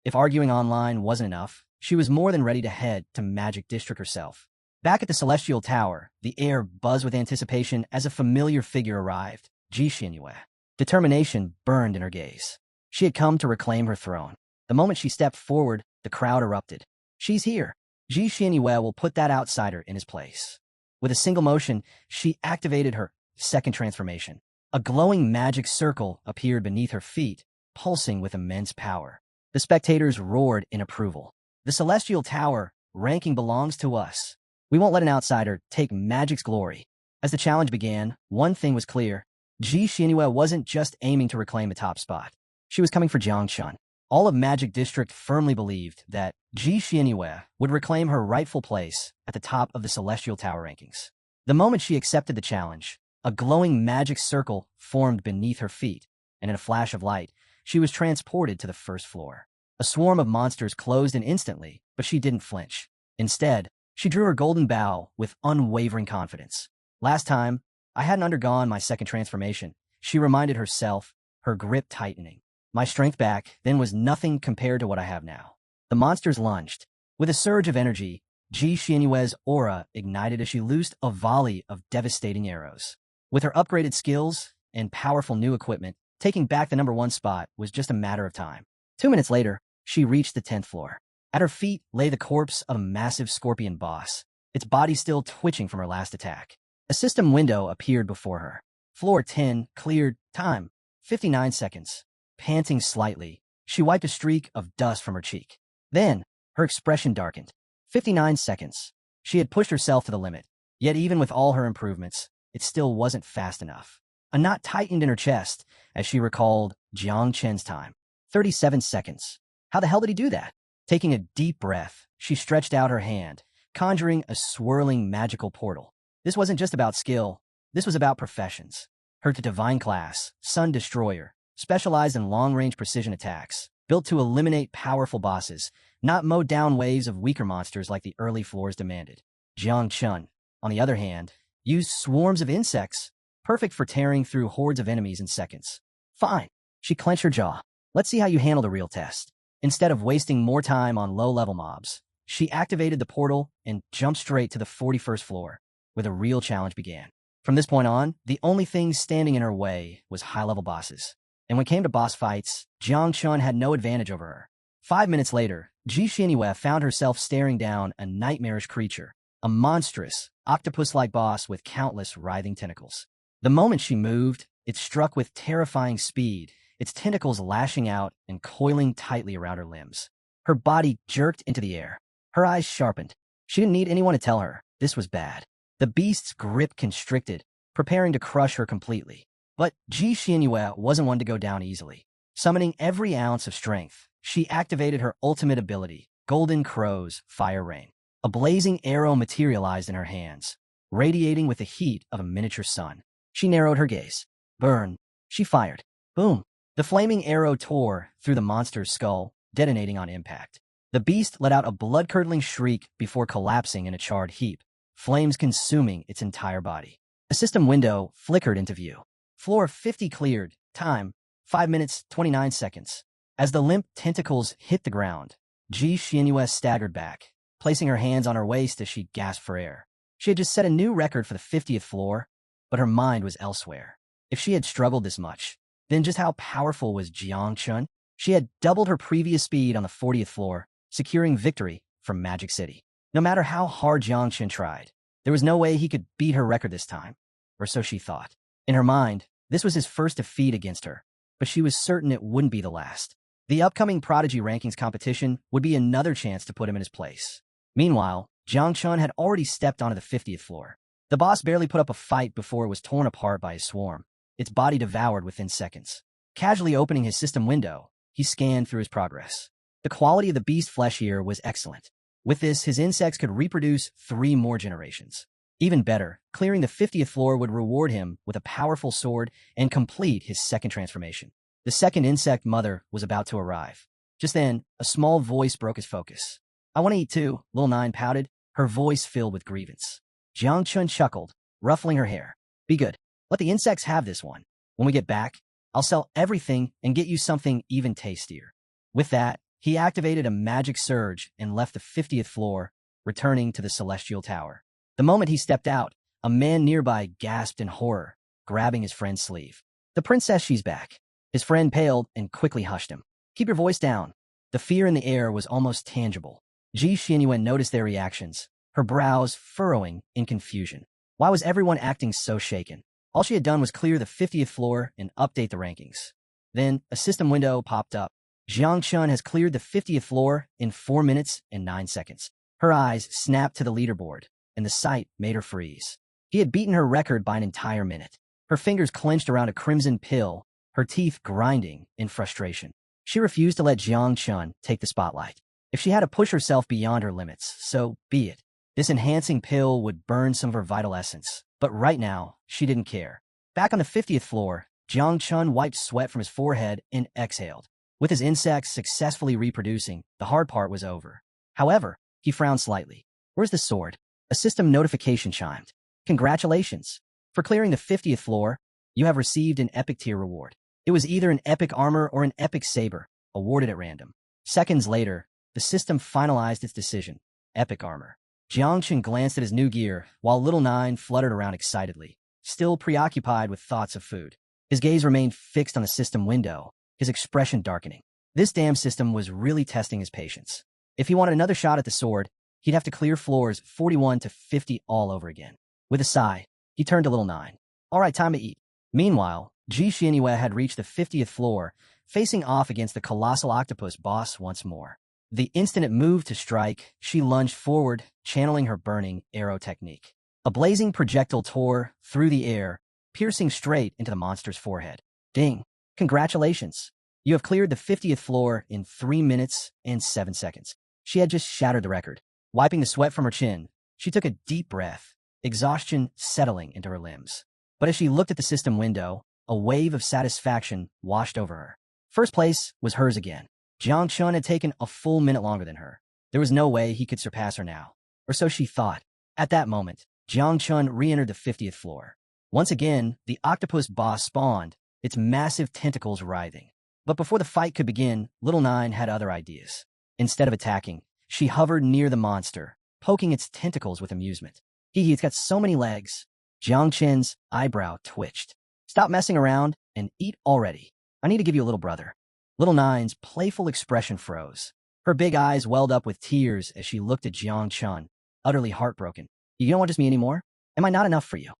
If arguing online wasn't enough, she was more than ready to head to Magic District herself. Back at the Celestial Tower, the air buzzed with anticipation as a familiar figure arrived, Ji Xianyue. Determination burned in her gaze. She had come to reclaim her throne. The moment she stepped forward, the crowd erupted. She's here. Ji Xianyue will put that outsider in his place. With a single motion, she activated her second transformation. A glowing magic circle appeared beneath her feet, pulsing with immense power. The spectators roared in approval. The Celestial Tower ranking belongs to us. We won't let an outsider take Magic's glory. As the challenge began, one thing was clear. Ji Xianyue wasn't just aiming to reclaim the top spot. She was coming for Jiang Chun. All of Magic District firmly believed that Ji Xianyue would reclaim her rightful place at the top of the Celestial Tower rankings. The moment she accepted the challenge, a glowing magic circle formed beneath her feet, and in a flash of light, she was transported to the first floor. A swarm of monsters closed in instantly, but she didn't flinch. Instead, she drew her golden bow with unwavering confidence. Last time, I hadn't undergone my second transformation, she reminded herself, her grip tightening. My strength back then was nothing compared to what I have now. The monsters lunged. With a surge of energy, Ji Xianyue's aura ignited as she loosed a volley of devastating arrows. With her upgraded skills and powerful new equipment, taking back the #1 spot was just a matter of time. 2 minutes later, she reached the 10th floor. At her feet lay the corpse of a massive scorpion boss, its body still twitching from her last attack. A system window appeared before her. Floor 10 cleared. Time, 59 seconds. Panting slightly, she wiped a streak of dust from her cheek. Then, her expression darkened. 59 seconds. She had pushed herself to the limit. Yet even with all her improvements, it still wasn't fast enough. A knot tightened in her chest as she recalled Jiang Chen's time. 37 seconds. How the hell did he do that? Taking a deep breath, she stretched out her hand, conjuring a swirling magical portal. This wasn't just about skill. This was about professions. Her divine class, Sun Destroyer, specialized in long-range precision attacks, built to eliminate powerful bosses, not mow down waves of weaker monsters like the early floors demanded. Jiang Chun, on the other hand, used swarms of insects, perfect for tearing through hordes of enemies in seconds. Fine. She clenched her jaw. Let's see how you handle the real test. Instead of wasting more time on low-level mobs, she activated the portal and jumped straight to the 41st floor, where the real challenge began. From this point on, the only thing standing in her way was high-level bosses. And when it came to boss fights, Jiang Chun had no advantage over her. 5 minutes later, Ji Xianyue found herself staring down a nightmarish creature, a monstrous, octopus-like boss with countless writhing tentacles. The moment she moved, it struck with terrifying speed, its tentacles lashing out and coiling tightly around her limbs. Her body jerked into the air. Her eyes sharpened. She didn't need anyone to tell her this was bad. The beast's grip constricted, preparing to crush her completely. But Ji Xianyue wasn't one to go down easily. Summoning every ounce of strength, she activated her ultimate ability, Golden Crow's Fire Rain. A blazing arrow materialized in her hands, radiating with the heat of a miniature sun. She narrowed her gaze. Burn. She fired. Boom. The flaming arrow tore through the monster's skull, detonating on impact. The beast let out a blood-curdling shriek before collapsing in a charred heap, flames consuming its entire body. A system window flickered into view. Floor 50 cleared. Time, 5 minutes, 29 seconds. As the limp tentacles hit the ground, Ji Xianyue staggered back, placing her hands on her waist as she gasped for air. She had just set a new record for the 50th floor, but her mind was elsewhere. If she had struggled this much, then just how powerful was Jiang Chun? She had doubled her previous speed on the 40th floor, securing victory from Magic City. No matter how hard Jiang Chun tried, There was no way he could beat her record this time, or so she thought. In her mind, this was his first defeat against her, but she was certain it wouldn't be the last. The upcoming Prodigy Rankings competition would be another chance to put him in his place. Meanwhile, Jiang Chun had already stepped onto the 50th floor. The boss barely put up a fight before it was torn apart by his swarm, its body devoured within seconds. Casually opening his system window, he scanned through his progress. The quality of the beast flesh here was excellent. With this, his insects could reproduce 3 more generations. Even better, clearing the 50th floor would reward him with a powerful sword and complete his second transformation. The second insect mother was about to arrive. Just then, a small voice broke his focus. "I want to eat too," Lil Nine pouted, her voice filled with grievance. Jiang Chun chuckled, ruffling her hair. "Be good. Let the insects have this one. When we get back, I'll sell everything and get you something even tastier." With that, he activated a magic surge and left the 50th floor, returning to the Celestial Tower. The moment he stepped out, a man nearby gasped in horror, grabbing his friend's sleeve. "The princess, she's back." His friend paled and quickly hushed him. "Keep your voice down." The fear in the air was almost tangible. Ji Xianyuan noticed their reactions, her brows furrowing in confusion. Why was everyone acting so shaken? All she had done was clear the 50th floor and update the rankings. Then, a system window popped up. Jiang Chun has cleared the 50th floor in 4 minutes and 9 seconds. Her eyes snapped to the leaderboard, and the sight made her freeze. He had beaten her record by an entire minute. Her fingers clenched around a crimson pill, her teeth grinding in frustration. She refused to let Jiang Chun take the spotlight. If she had to push herself beyond her limits, so be it. This enhancing pill would burn some of her vital essence, but right now, she didn't care. Back on the 50th floor, Jiang Chun wiped sweat from his forehead and exhaled. With his insects successfully reproducing, the hard part was over. However, he frowned slightly. "Where's the sword?" A system notification chimed. "Congratulations! For clearing the 50th floor, you have received an epic tier reward." It was either an epic armor or an epic saber, awarded at random. Seconds later, the system finalized its decision. Epic armor. Jiang Chun glanced at his new gear, while Little Nine fluttered around excitedly, still preoccupied with thoughts of food. His gaze remained fixed on the system window, his expression darkening. This damn system was really testing his patience. If he wanted another shot at the sword, he'd have to clear floors 41 to 50 all over again. With a sigh, he turned to Little Nine. "All right, time to eat." Meanwhile, Ji Xianyue had reached the 50th floor, facing off against the colossal octopus boss once more. The instant it moved to strike, she lunged forward, channeling her burning arrow technique. A blazing projectile tore through the air, piercing straight into the monster's forehead. "Ding! Congratulations! You have cleared the 50th floor in 3 minutes and 7 seconds. She had just shattered the record. Wiping the sweat from her chin, she took a deep breath, exhaustion settling into her limbs. But as she looked at the system window, a wave of satisfaction washed over her. First place was hers again. Jiang Chun had taken a full minute longer than her. There was no way he could surpass her now. Or so she thought. At that moment, Jiang Chun re-entered the 50th floor. Once again, the octopus boss spawned, its massive tentacles writhing. But before the fight could begin, Little Nine had other ideas. Instead of attacking, she hovered near the monster, poking its tentacles with amusement. It's got so many legs." Jiang Chun's eyebrow twitched. "Stop messing around and eat already. I need to give you a little brother." Little Nine's playful expression froze. Her big eyes welled up with tears as she looked at Jiang Chun, utterly heartbroken. "You don't want just me anymore? Am I not enough for you?"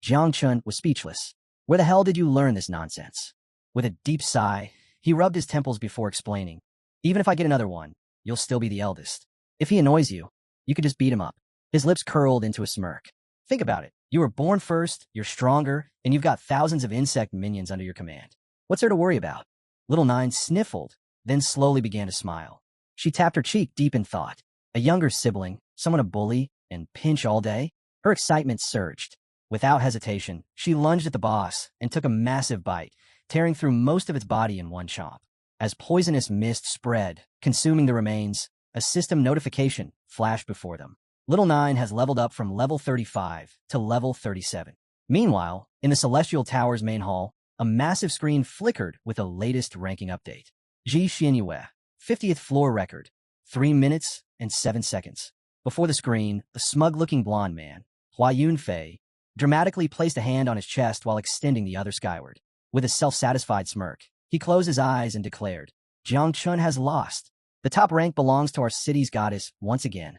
Jiang Chun was speechless. "Where the hell did you learn this nonsense?" With a deep sigh, he rubbed his temples before explaining. "Even if I get another one, you'll still be the eldest. If he annoys you, you could just beat him up." His lips curled into a smirk. "Think about it. You were born first, you're stronger, and you've got thousands of insect minions under your command. What's there to worry about?" Little Nine sniffled, then slowly began to smile. She tapped her cheek deep in thought. A younger sibling, someone to bully and pinch all day? Her excitement surged. Without hesitation, she lunged at the boss and took a massive bite, tearing through most of its body in one chomp. As poisonous mist spread, consuming the remains, a system notification flashed before them. Little Nine has leveled up from level 35 to level 37. Meanwhile, in the Celestial Tower's main hall, a massive screen flickered with the latest ranking update. Ji Xianyue, 50th floor record, 3 minutes and 7 seconds. Before the screen, a smug-looking blonde man, Hua Yunfei, dramatically placed a hand on his chest while extending the other skyward. With a self-satisfied smirk, he closed his eyes and declared, "Jiang Chun has lost. The top rank belongs to our city's goddess once again."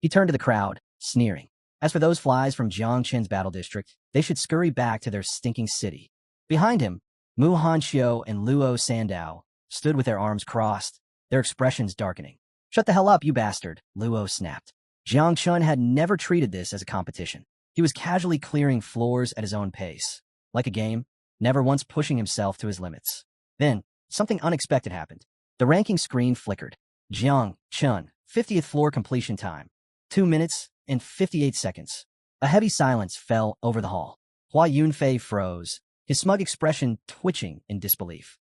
He turned to the crowd, sneering. As for those flies from Jiang Chen's battle district, they should scurry back to their stinking city. Behind him, Mu Hanxiu and Luo Sandao stood with their arms crossed, their expressions darkening. "Shut the hell up, you bastard," Luo snapped. Jiang Chun had never treated this as a competition. He was casually clearing floors at his own pace, like a game, never once pushing himself to his limits. Then, something unexpected happened. The ranking screen flickered. Jiang Chun, 50th floor completion time, 2 minutes and 58 seconds. A heavy silence fell over the hall. Hua Yunfei froze, his smug expression twitching in disbelief.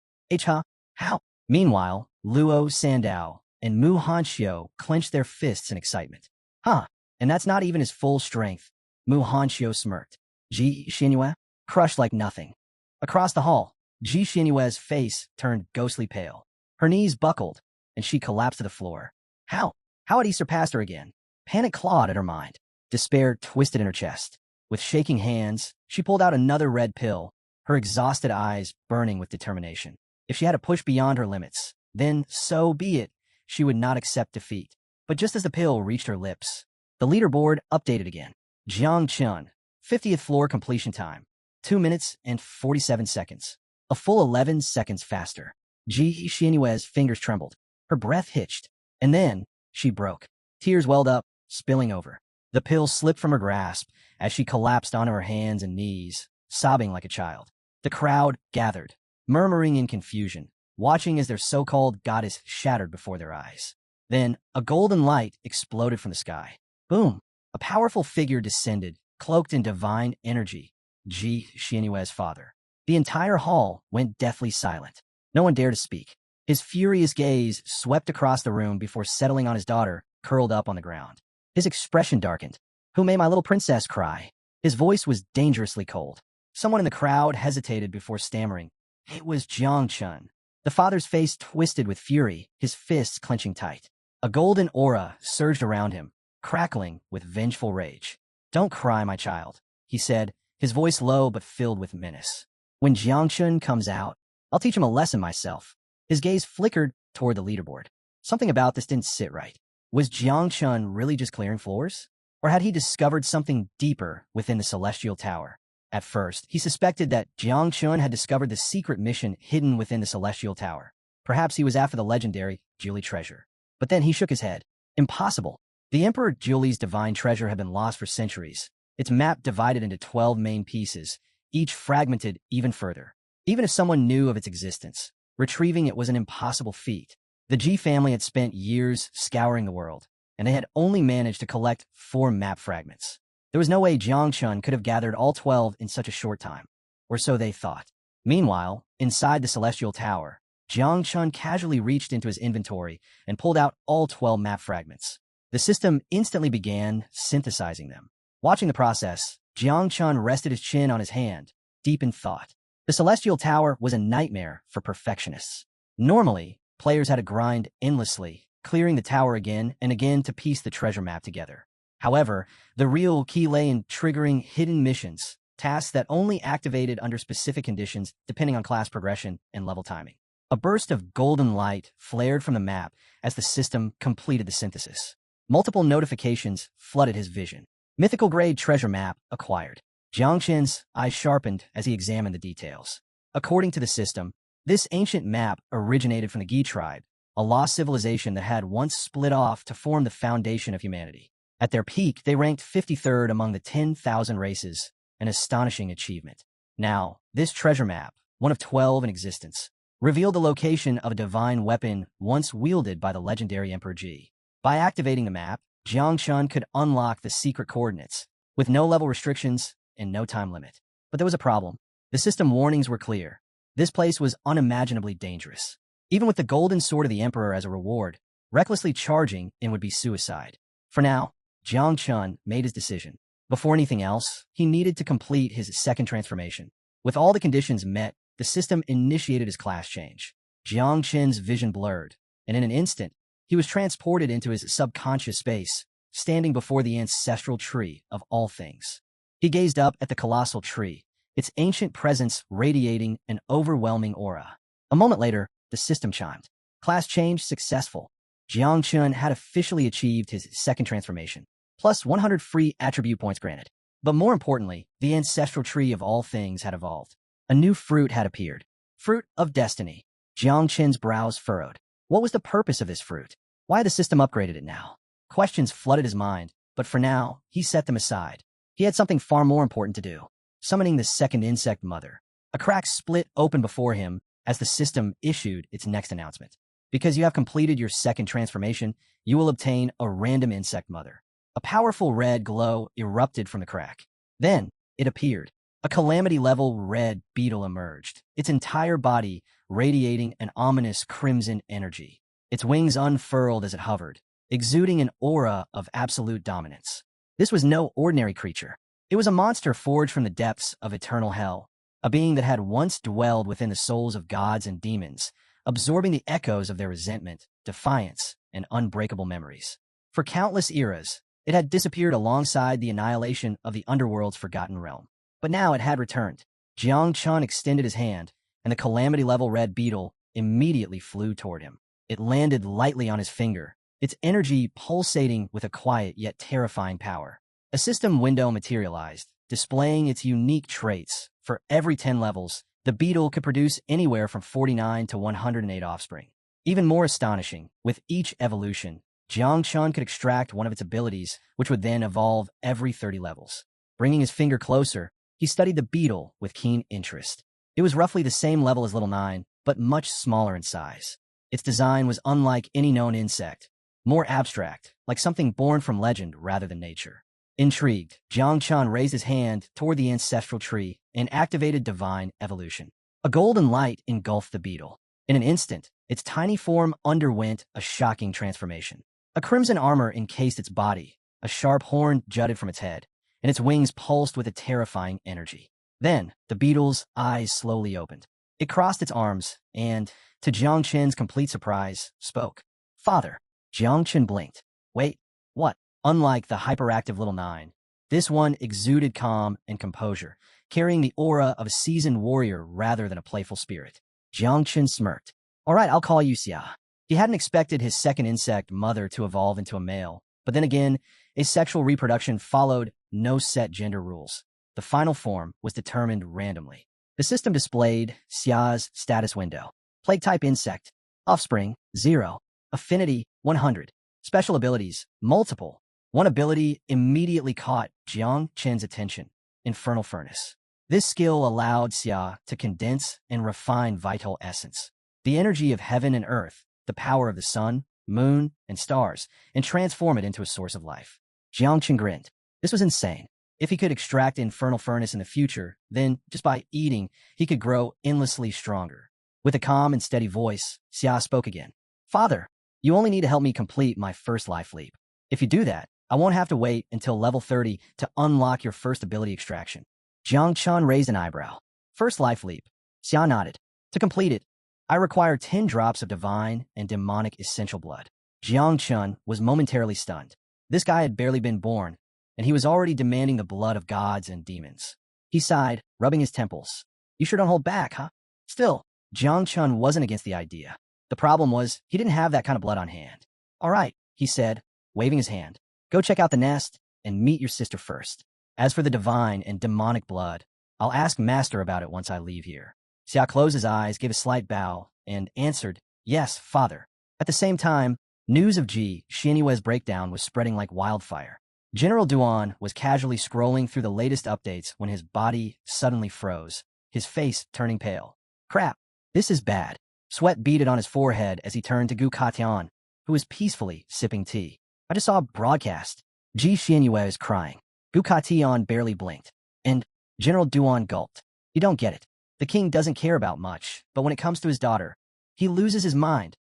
How? Meanwhile, Luo Sandao and Mu Hanxiu clenched their fists in excitement. And that's not even his full strength. Mu Hanxiu smirked. Ji Xinyue? Crushed like nothing. Across the hall, Ji Xinyue's face turned ghostly pale. Her knees buckled, and she collapsed to the floor. How had he surpassed her again? Panic clawed at her mind. Despair twisted in her chest. With shaking hands, she pulled out another red pill, her exhausted eyes burning with determination. If she had to push beyond her limits, then so be it. She would not accept defeat. But just as the pill reached her lips, the leaderboard updated again. Jiang Chun, 50th floor completion time, 2 minutes and 47 seconds. A full 11 seconds faster. Ji Xinyue's fingers trembled. Her breath hitched. And then, she broke. Tears welled up, spilling over. The pill slipped from her grasp as she collapsed onto her hands and knees, sobbing like a child. The crowd gathered, murmuring in confusion, watching as their so-called goddess shattered before their eyes. Then, a golden light exploded from the sky. Boom! A powerful figure descended, cloaked in divine energy. Ji Xinyue's father. The entire hall went deathly silent. No one dared to speak. His furious gaze swept across the room before settling on his daughter, curled up on the ground. His expression darkened. "Who made my little princess cry?" His voice was dangerously cold. Someone in the crowd hesitated before stammering. It was Jiang Chun. The father's face twisted with fury, his fists clenching tight. A golden aura surged around him, crackling with vengeful rage. "Don't cry, my child," he said, his voice low but filled with menace. "When Jiang Chun comes out, I'll teach him a lesson myself." His gaze flickered toward the leaderboard. Something about this didn't sit right. Was Jiang Chun really just clearing floors? Or had he discovered something deeper within the Celestial Tower? At first, he suspected that Jiang Chun had discovered the secret mission hidden within the Celestial Tower. Perhaps he was after the legendary Julie treasure. But then he shook his head. Impossible. The Emperor Julie's divine treasure had been lost for centuries, its map divided into 12 main pieces, each fragmented even further. Even if someone knew of its existence, retrieving it was an impossible feat. The Ji family had spent years scouring the world, and they had only managed to collect 4 map fragments. There was no way Jiang Chun could have gathered all 12 in such a short time, or so they thought. Meanwhile, inside the Celestial Tower, Jiang Chun casually reached into his inventory and pulled out all 12 map fragments. The system instantly began synthesizing them. Watching the process, Jiang Chun rested his chin on his hand, deep in thought. The Celestial Tower was a nightmare for perfectionists. Normally, players had to grind endlessly, clearing the tower again and again to piece the treasure map together. However, the real key lay in triggering hidden missions, tasks that only activated under specific conditions depending on class progression and level timing. A burst of golden light flared from the map as the system completed the synthesis. Multiple notifications flooded his vision. Mythical grade treasure map acquired. Jiang Chen's eyes sharpened as he examined the details. According to the system, this ancient map originated from the Gi tribe, a lost civilization that had once split off to form the foundation of humanity. At their peak, they ranked 53rd among the 10,000 races, an astonishing achievement. Now, this treasure map, one of 12 in existence, revealed the location of a divine weapon once wielded by the legendary Emperor Ji. By activating the map, Jiang Chun could unlock the secret coordinates, with no level restrictions and no time limit. But there was a problem. The system warnings were clear. This place was unimaginably dangerous. Even with the golden sword of the Emperor as a reward, recklessly charging in would be suicide. For now, Jiang Chun made his decision. Before anything else, he needed to complete his second transformation. With all the conditions met, the system initiated his class change. Jiang Chen's vision blurred, and in an instant, he was transported into his subconscious space, standing before the ancestral tree of all things. He gazed up at the colossal tree, its ancient presence radiating an overwhelming aura. A moment later, the system chimed. Class change successful. Jiang Chun had officially achieved his second transformation. plus 100 free attribute points granted. But more importantly, the ancestral tree of all things had evolved. A new fruit had appeared. Fruit of Destiny. Jiang Qin's brows furrowed. What was the purpose of this fruit? Why had the system upgraded it now? Questions flooded his mind, but for now, he set them aside. He had something far more important to do. Summoning the second insect mother. A crack split open before him as the system issued its next announcement. Because you have completed your second transformation, you will obtain a random insect mother. A powerful red glow erupted from the crack. Then, it appeared. A calamity-level red beetle emerged, its entire body radiating an ominous crimson energy. Its wings unfurled as it hovered, exuding an aura of absolute dominance. This was no ordinary creature. It was a monster forged from the depths of eternal hell, a being that had once dwelled within the souls of gods and demons, absorbing the echoes of their resentment, defiance, and unbreakable memories. For countless eras, it had disappeared alongside the annihilation of the underworld's forgotten realm. But now it had returned. Jiang Chun extended his hand, and the calamity-level red beetle immediately flew toward him. It landed lightly on his finger, its energy pulsating with a quiet yet terrifying power. A system window materialized, displaying its unique traits. For every 10 levels, the beetle could produce anywhere from 49 to 108 offspring. Even more astonishing, with each evolution, Jiang Chun could extract one of its abilities, which would then evolve every 30 levels. Bringing his finger closer, he studied the beetle with keen interest. It was roughly the same level as Little Nine, but much smaller in size. Its design was unlike any known insect, more abstract, like something born from legend rather than nature. Intrigued, Jiang Chun raised his hand toward the ancestral tree and activated divine evolution. A golden light engulfed the beetle. In an instant, its tiny form underwent a shocking transformation. A crimson armor encased its body, a sharp horn jutted from its head, and its wings pulsed with a terrifying energy. Then, the beetle's eyes slowly opened. It crossed its arms and, to Jiang Chen's complete surprise, spoke. "Father." Jiang Chen blinked. "Wait, what?" Unlike the hyperactive Little Nine, this one exuded calm and composure, carrying the aura of a seasoned warrior rather than a playful spirit. Jiang Chen smirked. "All right, I'll call you Xia." He hadn't expected his second insect mother to evolve into a male, but then again, asexual reproduction followed no set gender rules. The final form was determined randomly. The system displayed Xia's status window. Plague-type insect. Offspring, 0. Affinity, 100. Special abilities, multiple. One ability immediately caught Jiang Chen's attention, Infernal Furnace. This skill allowed Xia to condense and refine vital essence, the energy of heaven and earth, the power of the sun, moon, and stars, and transform it into a source of life. Jiang Chen grinned. This was insane. If he could extract Infernal Furnace in the future, then, just by eating, he could grow endlessly stronger. With a calm and steady voice, Xia spoke again. "Father, you only need to help me complete my first life leap. If you do that, I won't have to wait until level 30 to unlock your first ability extraction." Jiang Chun raised an eyebrow. "First life leap." Xia nodded. "To complete it, I require 10 drops of divine and demonic essential blood." Jiang Chun was momentarily stunned. This guy had barely been born, and he was already demanding the blood of gods and demons. He sighed, rubbing his temples. "You sure don't hold back, huh?" Still, Jiang Chun wasn't against the idea. The problem was, he didn't have that kind of blood on hand. "All right," he said, waving his hand. "Go check out the nest and meet your sister first. As for the divine and demonic blood, I'll ask Master about it once I leave here." Xia closed his eyes, gave a slight bow, and answered, "Yes, father." At the same time, news of Ji Xianyue's breakdown was spreading like wildfire. General Duan was casually scrolling through the latest updates when his body suddenly froze, his face turning pale. "Crap, this is bad." Sweat beaded on his forehead as he turned to Gu Katian, who was peacefully sipping tea. "I just saw a broadcast. Ji Xianyue is crying." Gu Katian barely blinked, and General Duan gulped. "You don't get it. The king doesn't care about much, but when it comes to his daughter, he loses his mind."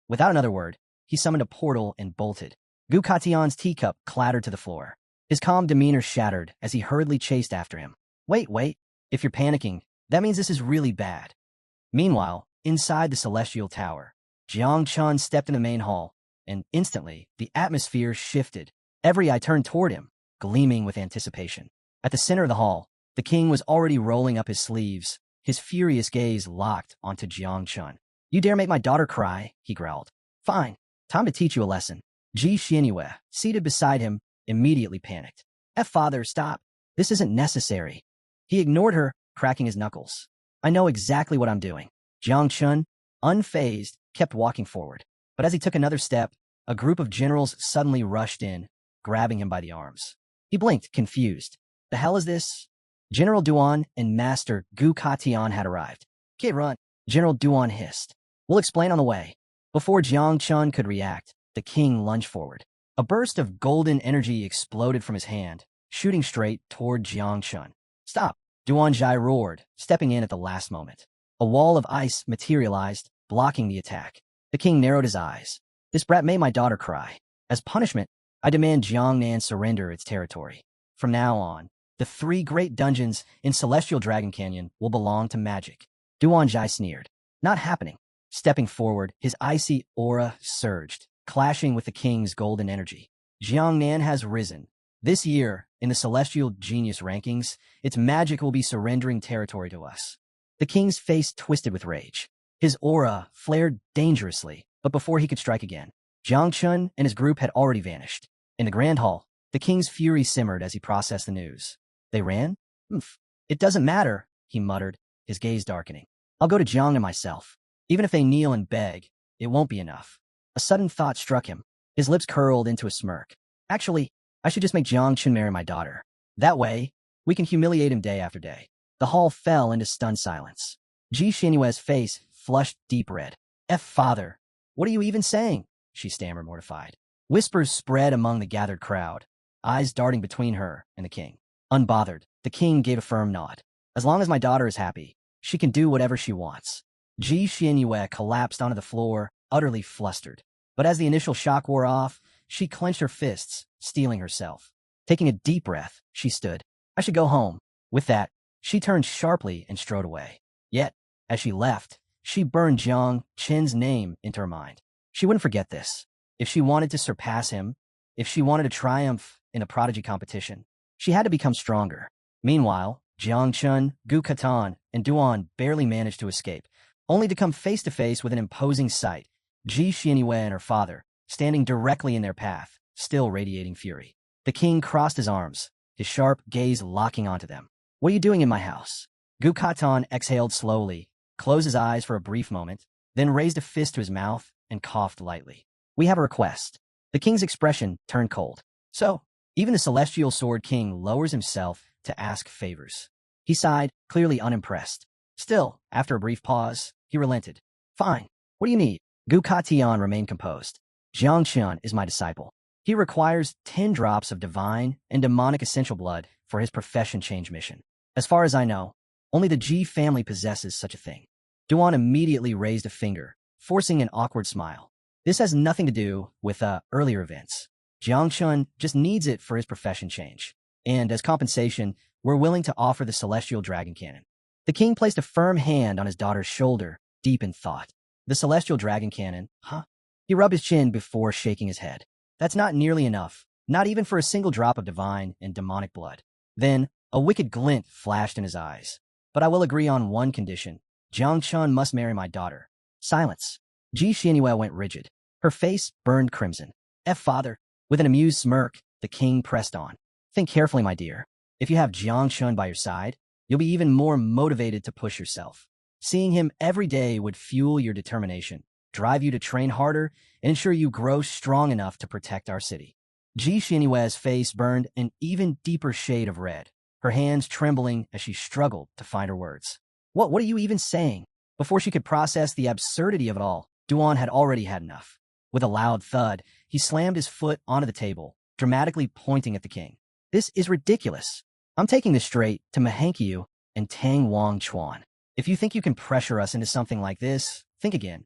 Without another word, he summoned a portal and bolted. Gu Katian's teacup clattered to the floor. His calm demeanor shattered as he hurriedly chased after him. Wait. If you're panicking, that means this is really bad." Meanwhile, inside the Celestial Tower, Jiang Chun stepped in the main hall, and instantly, the atmosphere shifted. Every eye turned toward him, gleaming with anticipation. At the center of the hall, the king was already rolling up his sleeves, his furious gaze locked onto Jiang Chun. "You dare make my daughter cry?" he growled. "Fine. Time to teach you a lesson." Ji Xianyue, seated beside him, immediately panicked. Father, stop. This isn't necessary. He ignored her, cracking his knuckles. I know exactly what I'm doing. Jiang Chun, unfazed, kept walking forward. But as he took another step, a group of generals suddenly rushed in, grabbing him by the arms. He blinked, confused. The hell is this? General Duan and Master Gu Katian had arrived. Okay, run. General Duan hissed. We'll explain on the way. Before Jiang Chun could react, the king lunged forward. A burst of golden energy exploded from his hand, shooting straight toward Jiang Chun. Stop! Duan Jai roared, stepping in at the last moment. A wall of ice materialized, blocking the attack. The king narrowed his eyes. This brat made my daughter cry. As punishment, I demand Jiangnan surrender its territory. From now on, the 3 great dungeons in Celestial Dragon Canyon will belong to magic. Duan Jai sneered. Not happening. Stepping forward, his icy aura surged, clashing with the king's golden energy. Jiangnan has risen. This year, in the Celestial Genius rankings, its magic will be surrendering territory to us. The king's face twisted with rage. His aura flared dangerously, but before he could strike again, Jiang Chun and his group had already vanished. In the Grand Hall, the king's fury simmered as he processed the news. They ran? It doesn't matter, he muttered, his gaze darkening. I'll go to Jiang and myself. Even if they kneel and beg, it won't be enough. A sudden thought struck him. His lips curled into a smirk. Actually, I should just make Jiang Chun marry my daughter. That way, we can humiliate him day after day. The hall fell into stunned silence. Ji Xinyue's face flushed deep red. Father, what are you even saying? She stammered, mortified. Whispers spread among the gathered crowd, eyes darting between her and the king. Unbothered, the king gave a firm nod. As long as my daughter is happy, she can do whatever she wants. Ji Xinyue collapsed onto the floor, utterly flustered. But as the initial shock wore off, she clenched her fists, steeling herself. Taking a deep breath, she stood. I should go home. With that, she turned sharply and strode away. Yet, as she left, she burned Jiang Chen's name into her mind. She wouldn't forget this. If she wanted to surpass him, if she wanted to triumph in a prodigy competition, she had to become stronger. Meanwhile, Jiang Chun, Gu Katan, and Duan barely managed to escape, only to come face to face with an imposing sight. Ji Xinyue and her father, standing directly in their path, still radiating fury. The king crossed his arms, his sharp gaze locking onto them. What are you doing in my house? Gu Katan exhaled slowly, closed his eyes for a brief moment, then raised a fist to his mouth and coughed lightly. We have a request. The king's expression turned cold. So, even the Celestial Sword King lowers himself to ask favors. He sighed, clearly unimpressed. Still, after a brief pause, he relented. Fine. What do you need? Gu Katian remained composed. Jiang Chun is my disciple. He requires 10 drops of divine and demonic essential blood for his profession change mission. As far as I know, only the Ji family possesses such a thing. Duan immediately raised a finger, forcing an awkward smile. This has nothing to do with earlier events. Jiang Chun just needs it for his profession change. And as compensation, we're willing to offer the Celestial Dragon Cannon. The king placed a firm hand on his daughter's shoulder, deep in thought. The Celestial Dragon Cannon, huh? He rubbed his chin before shaking his head. That's not nearly enough, not even for a single drop of divine and demonic blood. Then, a wicked glint flashed in his eyes. But I will agree on one condition. Jiang Chun must marry my daughter. Silence. Ji Xinyue went rigid. Her face burned crimson. Father. With an amused smirk, the king pressed on. Think carefully, my dear. If you have Jiang Chun by your side, you'll be even more motivated to push yourself. Seeing him every day would fuel your determination, drive you to train harder, and ensure you grow strong enough to protect our city. Ji Xinyue's face burned an even deeper shade of red, her hands trembling as she struggled to find her words. What are you even saying? Before she could process the absurdity of it all, Duan had already had enough. With a loud thud, he slammed his foot onto the table, dramatically pointing at the king. This is ridiculous. I'm taking this straight to Mahankyu and Tang Wang Chuan. If you think you can pressure us into something like this, think again.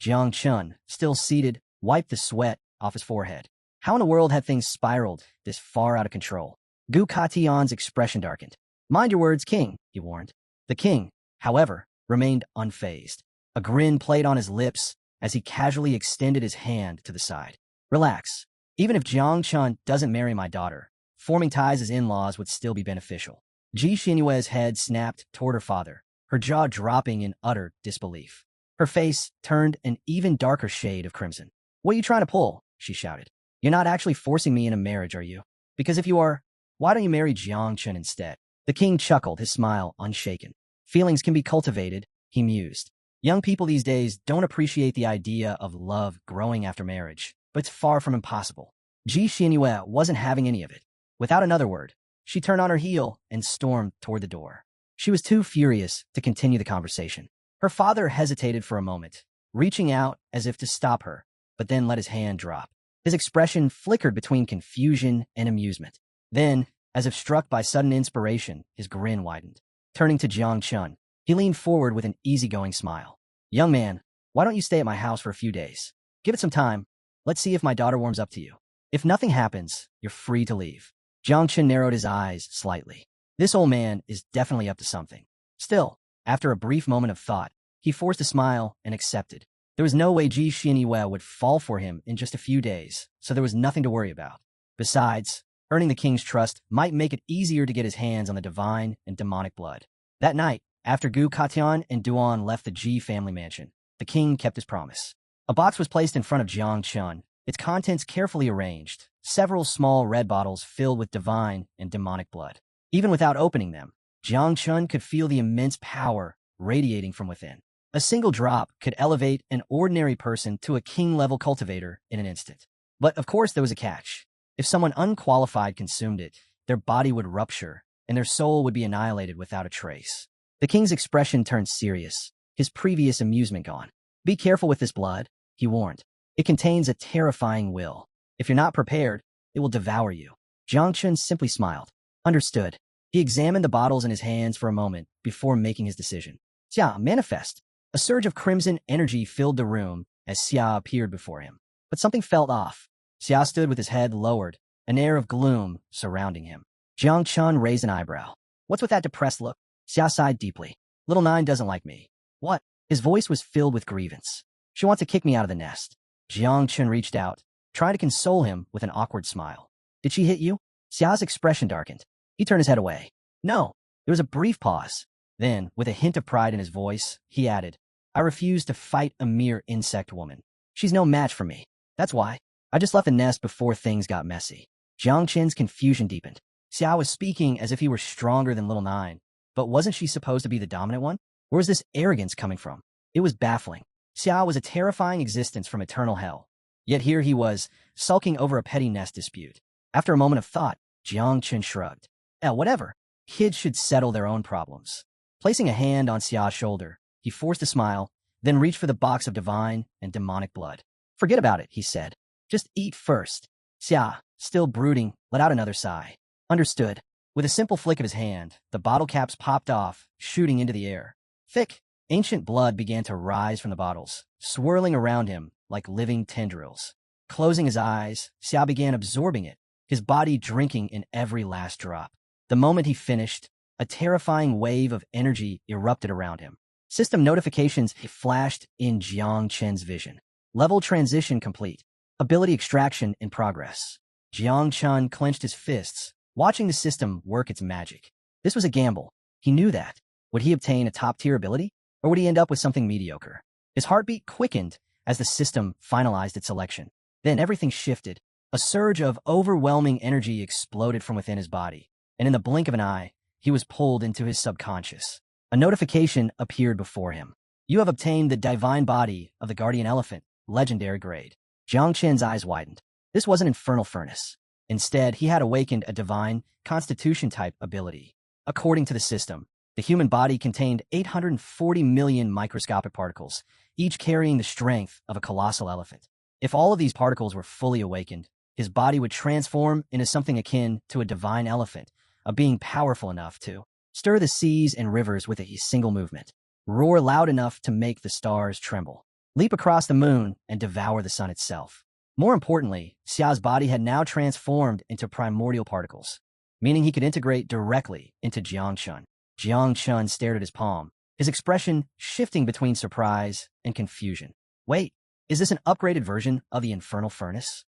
Jiang Chun, still seated, wiped the sweat off his forehead. How in the world had things spiraled this far out of control? Gu Katian's expression darkened. Mind your words, king, he warned. The king, however, remained unfazed. A grin played on his lips as he casually extended his hand to the side. Relax. Even if Jiang Chun doesn't marry my daughter, forming ties as in-laws would still be beneficial. Ji Xinyue's head snapped toward her father, her jaw dropping in utter disbelief. Her face turned an even darker shade of crimson. What are you trying to pull? She shouted. You're not actually forcing me in a marriage, are you? Because if you are, why don't you marry Jiang Chen instead? The king chuckled, his smile unshaken. Feelings can be cultivated, he mused. Young people these days don't appreciate the idea of love growing after marriage, but it's far from impossible. Ji Xianyue wasn't having any of it. Without another word, she turned on her heel and stormed toward the door. She was too furious to continue the conversation. Her father hesitated for a moment, reaching out as if to stop her, but then let his hand drop. His expression flickered between confusion and amusement. Then, as if struck by sudden inspiration, his grin widened. Turning to Jiang Chun, he leaned forward with an easygoing smile. Young man, why don't you stay at my house for a few days? Give it some time. Let's see if my daughter warms up to you. If nothing happens, you're free to leave. Jiang Chen narrowed his eyes slightly. This old man is definitely up to something. Still, after a brief moment of thought, he forced a smile and accepted. There was no way Ji Xianyue would fall for him in just a few days, so there was nothing to worry about. Besides, earning the king's trust might make it easier to get his hands on the divine and demonic blood. That night, after Gu Katian and Duan left the Ji family mansion, the king kept his promise. A box was placed in front of Jiang Chun, its contents carefully arranged, several small red bottles filled with divine and demonic blood. Even without opening them, Jiang Chun could feel the immense power radiating from within. A single drop could elevate an ordinary person to a king-level cultivator in an instant. But of course there was a catch. If someone unqualified consumed it, their body would rupture, and their soul would be annihilated without a trace. The king's expression turned serious, his previous amusement gone. Be careful with this blood, he warned. It contains a terrifying will. If you're not prepared, it will devour you. Jiang Chun simply smiled. Understood. He examined the bottles in his hands for a moment before making his decision. Xia, manifest. A surge of crimson energy filled the room as Xia appeared before him. But something felt off. Xia stood with his head lowered, an air of gloom surrounding him. Jiang Chun raised an eyebrow. What's with that depressed look? Xia sighed deeply. Little Nine doesn't like me. What? His voice was filled with grievance. She wants to kick me out of the nest. Jiang Chun reached out, trying to console him with an awkward smile. Did she hit you? Xia's expression darkened. He turned his head away. No. There was a brief pause. Then, with a hint of pride in his voice, he added, I refuse to fight a mere insect woman. She's no match for me. That's why. I just left the nest before things got messy. Jiang Chen's confusion deepened. Xia was speaking as if he were stronger than Little Nine. But wasn't she supposed to be the dominant one? Where was this arrogance coming from? It was baffling. Xia was a terrifying existence from eternal hell. Yet here he was, sulking over a petty nest dispute. After a moment of thought, Jiang Chen shrugged. Whatever. Kids should settle their own problems. Placing a hand on Xia's shoulder, he forced a smile, then reached for the box of divine and demonic blood. Forget about it, he said. Just eat first. Xia, still brooding, let out another sigh. Understood. With a simple flick of his hand, the bottle caps popped off, shooting into the air. Thick, ancient blood began to rise from the bottles, swirling around him like living tendrils. Closing his eyes, Xia began absorbing it, his body drinking in every last drop. The moment he finished, a terrifying wave of energy erupted around him. System notifications flashed in Jiang Chen's vision. Level transition complete. Ability extraction in progress. Jiang Chen clenched his fists, watching the system work its magic. This was a gamble. He knew that. Would he obtain a top-tier ability, or would he end up with something mediocre? His heartbeat quickened as the system finalized its selection. Then everything shifted. A surge of overwhelming energy exploded from within his body, and in the blink of an eye, he was pulled into his subconscious. A notification appeared before him. You have obtained the divine body of the guardian elephant, legendary grade. Jiang Chen's eyes widened. This wasn't infernal furnace. Instead, he had awakened a divine, constitution-type ability. According to the system, the human body contained 840 million microscopic particles, each carrying the strength of a colossal elephant. If all of these particles were fully awakened, his body would transform into something akin to a divine elephant, a being powerful enough to stir the seas and rivers with a single movement, roar loud enough to make the stars tremble, leap across the moon and devour the sun itself. More importantly, Xia's body had now transformed into primordial particles, meaning he could integrate directly into Jiang Chun. Jiang Chun stared at his palm, his expression shifting between surprise and confusion. Wait, is this an upgraded version of the infernal furnace?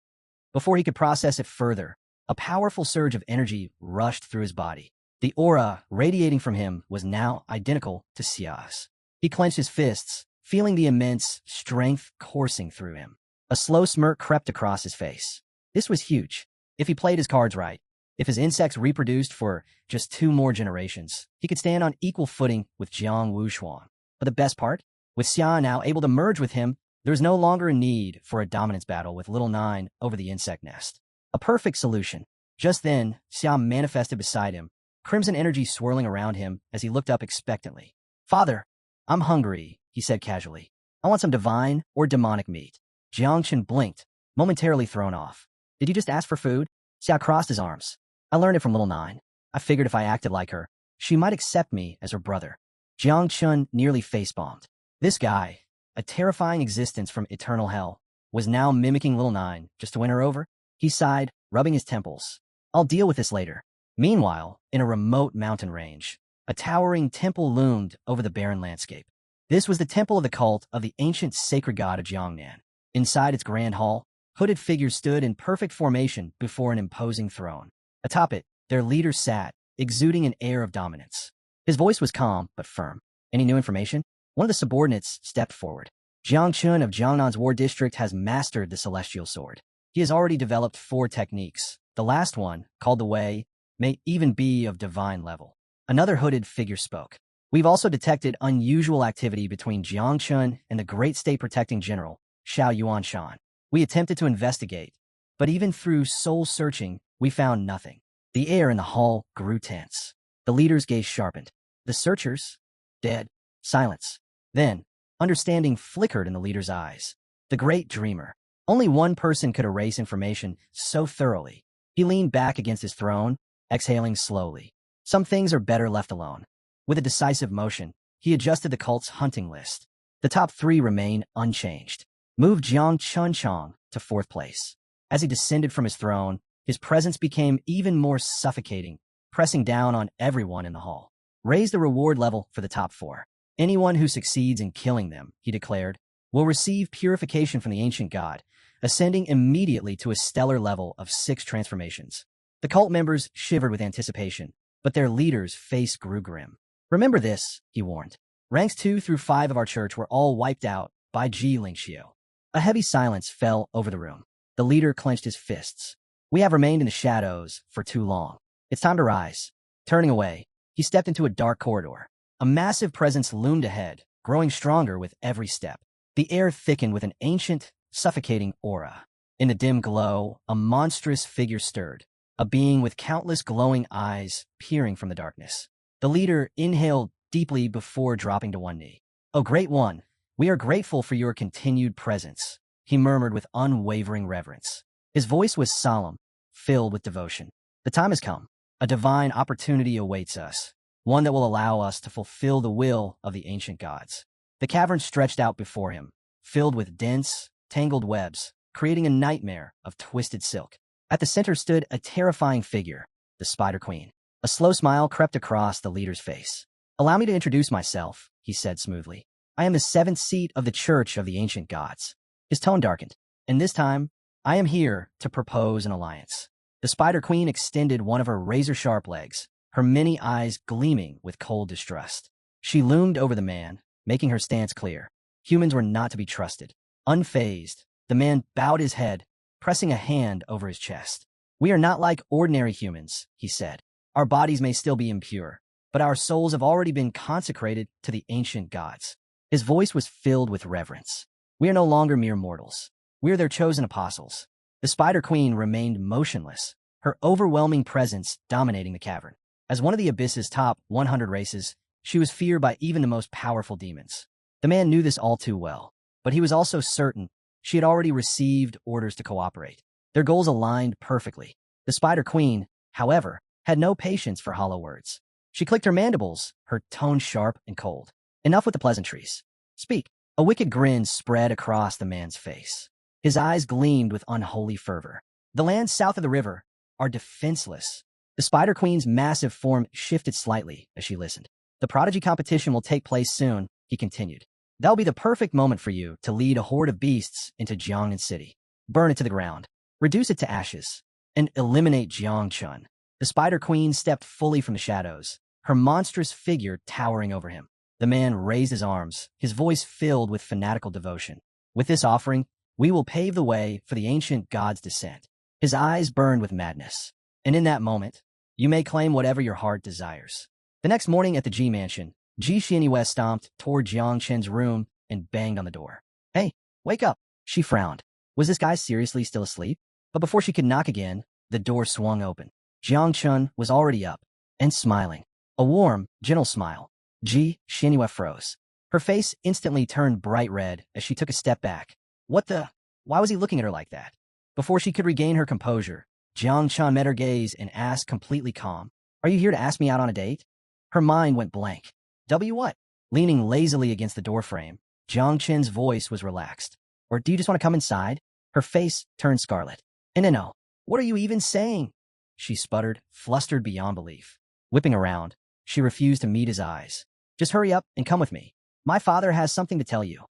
Before he could process it further, a powerful surge of energy rushed through his body. The aura radiating from him was now identical to Xia's. He clenched his fists, feeling the immense strength coursing through him. A slow smirk crept across his face. This was huge. If he played his cards right, If his insects reproduced for just 2 more generations, he could stand on equal footing with Jiang Wuxuan. But the best part? With Xia now able to merge with him, there was no longer a need for a dominance battle with Little Nine over the insect nest. A perfect solution. Just then, Xia manifested beside him, crimson energy swirling around him as he looked up expectantly. "Father, I'm hungry," he said casually. "I want some divine or demonic meat." Jiangchen blinked, momentarily thrown off. "Did you just ask for food?" Xia crossed his arms. "I learned it from Little Nine. I figured if I acted like her, she might accept me as her brother." Jiangchen nearly face-bombed. This guy, a terrifying existence from eternal hell, was now mimicking Little Nine just to win her over? He sighed, rubbing his temples. "I'll deal with this later." Meanwhile, in a remote mountain range, a towering temple loomed over the barren landscape. This was the temple of the cult of the ancient sacred god of Jiangnan. Inside its grand hall, hooded figures stood in perfect formation before an imposing throne. Atop it, their leader sat, exuding an air of dominance. His voice was calm but firm. "Any new information?" One of the subordinates stepped forward. "Jiang Chun of Jiangnan's war district has mastered the celestial sword. He has already developed 4 techniques. The last one, called the Wei, may even be of divine level." Another hooded figure spoke. "We've also detected unusual activity between Jiang Chun and the great state-protecting general, Xiao Yuanshan. We attempted to investigate, but even through soul-searching, we found nothing." The air in the hall grew tense. The leader's gaze sharpened. The searchers? Dead. Silence. Then, understanding flickered in the leader's eyes. The great dreamer. Only one person could erase information so thoroughly. He leaned back against his throne, exhaling slowly. Some things are better left alone. With a decisive motion, he adjusted the cult's hunting list. The top 3 remained unchanged. Moved Jiang Chunchong to 4th place. As he descended from his throne, his presence became even more suffocating, pressing down on everyone in the hall. "Raise the reward level for the top 4. Anyone who succeeds in killing them," he declared, "will receive purification from the ancient god, ascending immediately to a stellar level of 6 transformations." The cult members shivered with anticipation, but their leader's face grew grim. "Remember this," he warned. "Ranks 2 through 5 of our church were all wiped out by Ji Lingxiu." A heavy silence fell over the room. The leader clenched his fists. "We have remained in the shadows for too long. It's time to rise." Turning away, he stepped into a dark corridor. A massive presence loomed ahead, growing stronger with every step. The air thickened with an ancient, suffocating aura. In the dim glow, a monstrous figure stirred, a being with countless glowing eyes peering from the darkness. The leader inhaled deeply before dropping to one knee. "O Great One, we are grateful for your continued presence," he murmured with unwavering reverence. His voice was solemn, filled with devotion. "The time has come. A divine opportunity awaits us, one that will allow us to fulfill the will of the ancient gods." The cavern stretched out before him, filled with dense, tangled webs, creating a nightmare of twisted silk. At the center stood a terrifying figure, the Spider Queen. A slow smile crept across the leader's face. "Allow me to introduce myself," he said smoothly. "I am the 7th seat of the Church of the Ancient Gods." His tone darkened. "And this time, I am here to propose an alliance." The Spider Queen extended one of her razor-sharp legs, her many eyes gleaming with cold distrust. She loomed over the man, making her stance clear. Humans were not to be trusted. Unfazed, the man bowed his head, pressing a hand over his chest. "We are not like ordinary humans," he said. "Our bodies may still be impure, but our souls have already been consecrated to the ancient gods." His voice was filled with reverence. "We are no longer mere mortals. We are their chosen apostles." The Spider Queen remained motionless, her overwhelming presence dominating the cavern. As one of the Abyss's top 100 races, she was feared by even the most powerful demons. The man knew this all too well, but he was also certain she had already received orders to cooperate. Their goals aligned perfectly. The Spider Queen, however, had no patience for hollow words. She clicked her mandibles, her tone sharp and cold. "Enough with the pleasantries. Speak." A wicked grin spread across the man's face. His eyes gleamed with unholy fervor. "The lands south of the river are defenseless." The Spider Queen's massive form shifted slightly as she listened. "The prodigy competition will take place soon," he continued. "That'll be the perfect moment for you to lead a horde of beasts into Jiangnan City. Burn it to the ground, reduce it to ashes, and eliminate Jiangchun." The Spider Queen stepped fully from the shadows, her monstrous figure towering over him. The man raised his arms, his voice filled with fanatical devotion. "With this offering, we will pave the way for the ancient god's descent." His eyes burned with madness. And in that moment, you may claim whatever your heart desires. The next morning at the Ji mansion, Ji Xianyue stomped toward Jiang Chen's room and banged on the door. Hey, wake up. She frowned. Was this guy seriously still asleep? But before she could knock again, the door swung open. Jiang Chen was already up and smiling. A warm, gentle smile. Ji Xianyue froze. Her face instantly turned bright red as she took a step back. What the? Why was he looking at her like that? Before she could regain her composure, Jiang Chen met her gaze and asked completely calm, "Are you here to ask me out on a date?" Her mind went blank. What? Leaning lazily against the doorframe, Jiang Chen's voice was relaxed. Or do you just want to come inside? Her face turned scarlet. No. What are you even saying? She sputtered, flustered beyond belief. Whipping around, she refused to meet his eyes. Just hurry up and come with me. My father has something to tell you.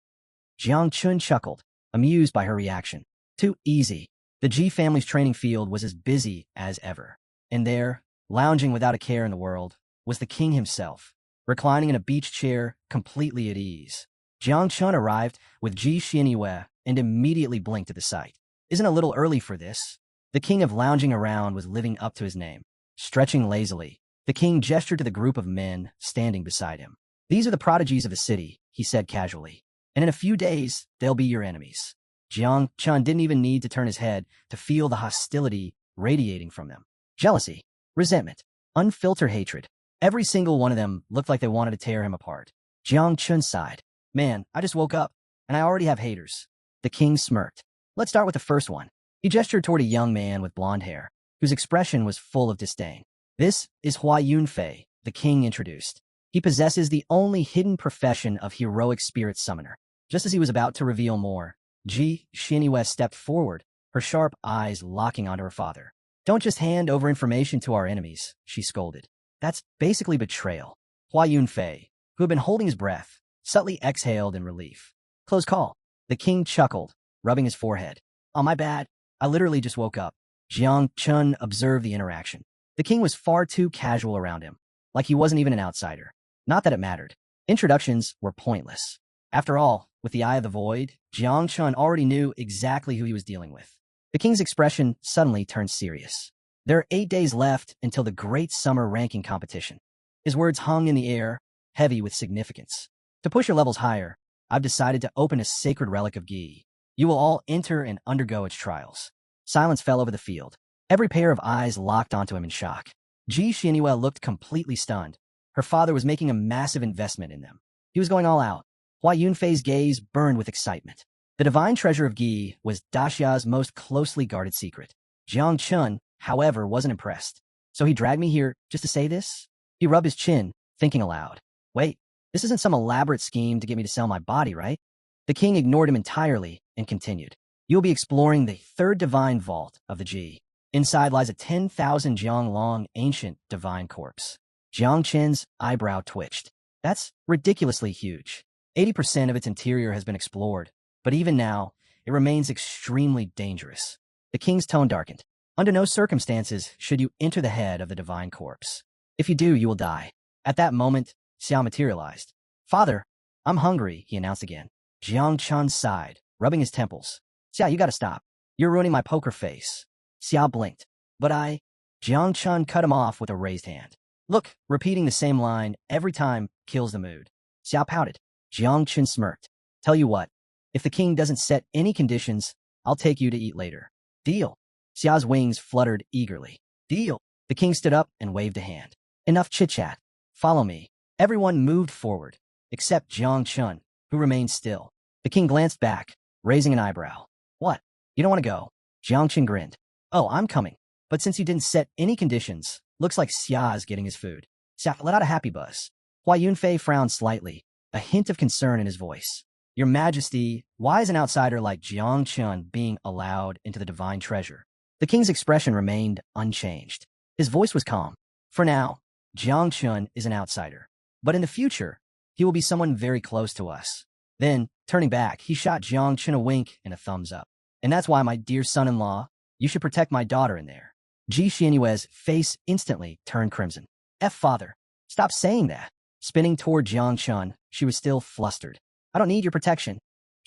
Jiang Chun chuckled, amused by her reaction. Too easy. The Ji family's training field was as busy as ever. And there, lounging without a care in the world, was the king himself, reclining in a beach chair, completely at ease. Jiang Chun arrived with Ji Xianyue and immediately blinked at the sight. Isn't a little early for this? The king of lounging around was living up to his name. Stretching lazily, the king gestured to the group of men standing beside him. These are the prodigies of the city, he said casually. And in a few days, they'll be your enemies. Jiang Chun didn't even need to turn his head to feel the hostility radiating from them. Jealousy, resentment, unfiltered hatred. Every single one of them looked like they wanted to tear him apart. Jiang Chun sighed. Man, I just woke up, and I already have haters. The king smirked. Let's start with the first one. He gestured toward a young man with blonde hair, whose expression was full of disdain. This is Hua Yunfei, the king introduced. He possesses the only hidden profession of heroic spirit summoner. Just as he was about to reveal more, Ji Xianyue stepped forward, her sharp eyes locking onto her father. Don't just hand over information to our enemies, she scolded. That's basically betrayal. Hua Yunfei, who had been holding his breath, subtly exhaled in relief. Close call. The king chuckled, rubbing his forehead. Oh, my bad. I literally just woke up. Jiang Chun observed the interaction. The king was far too casual around him, like he wasn't even an outsider. Not that it mattered. Introductions were pointless. After all, with the eye of the void, Jiang Chun already knew exactly who he was dealing with. The king's expression suddenly turned serious. There are 8 days left until the great summer ranking competition. His words hung in the air, heavy with significance. To push your levels higher, I've decided to open a sacred relic of Gi. You will all enter and undergo its trials. Silence fell over the field. Every pair of eyes locked onto him in shock. Ji Xianyue looked completely stunned. Her father was making a massive investment in them. He was going all out. Hua Yunfei's gaze burned with excitement. The divine treasure of Gi was Daxia's most closely guarded secret. Jiang Chun, however, wasn't impressed. So he dragged me here just to say this? He rubbed his chin, thinking aloud. Wait, this isn't some elaborate scheme to get me to sell my body, right? The king ignored him entirely and continued. You'll be exploring the third divine vault of the Ji. Inside lies a 10,000 jiang long ancient divine corpse. Jiang Chen's eyebrow twitched. That's ridiculously huge. 80% of its interior has been explored, but even now, it remains extremely dangerous. The king's tone darkened. Under no circumstances should you enter the head of the divine corpse. If you do, you will die. At that moment, Xiao materialized. Father, I'm hungry, he announced again. Jiang Chun sighed, rubbing his temples. Xiao, you gotta stop. You're ruining my poker face. Xiao blinked. But Jiang Chun cut him off with a raised hand. Look, repeating the same line every time kills the mood. Xiao pouted. Jiang Chun smirked. Tell you what, if the king doesn't set any conditions, I'll take you to eat later. Deal. Xiao's wings fluttered eagerly. Deal. The king stood up and waved a hand. Enough chit-chat. Follow me. Everyone moved forward, except Jiang Chun, who remained still. The king glanced back, raising an eyebrow. What? You don't want to go? Jiang Chun grinned. Oh, I'm coming. But since you didn't set any conditions, looks like Xia's getting his food. Xia let out a happy buzz. Hua Yunfei frowned slightly, a hint of concern in his voice. Your Majesty, why is an outsider like Jiang Chun being allowed into the divine treasure? The king's expression remained unchanged. His voice was calm. For now, Jiang Chun is an outsider. But in the future, he will be someone very close to us. Then, turning back, he shot Jiang Chun a wink and a thumbs up. And that's why, my dear son-in-law, you should protect my daughter in there. Ji Xianyue's face instantly turned crimson. Father, stop saying that. Spinning toward Jiang Chun, she was still flustered. I don't need your protection.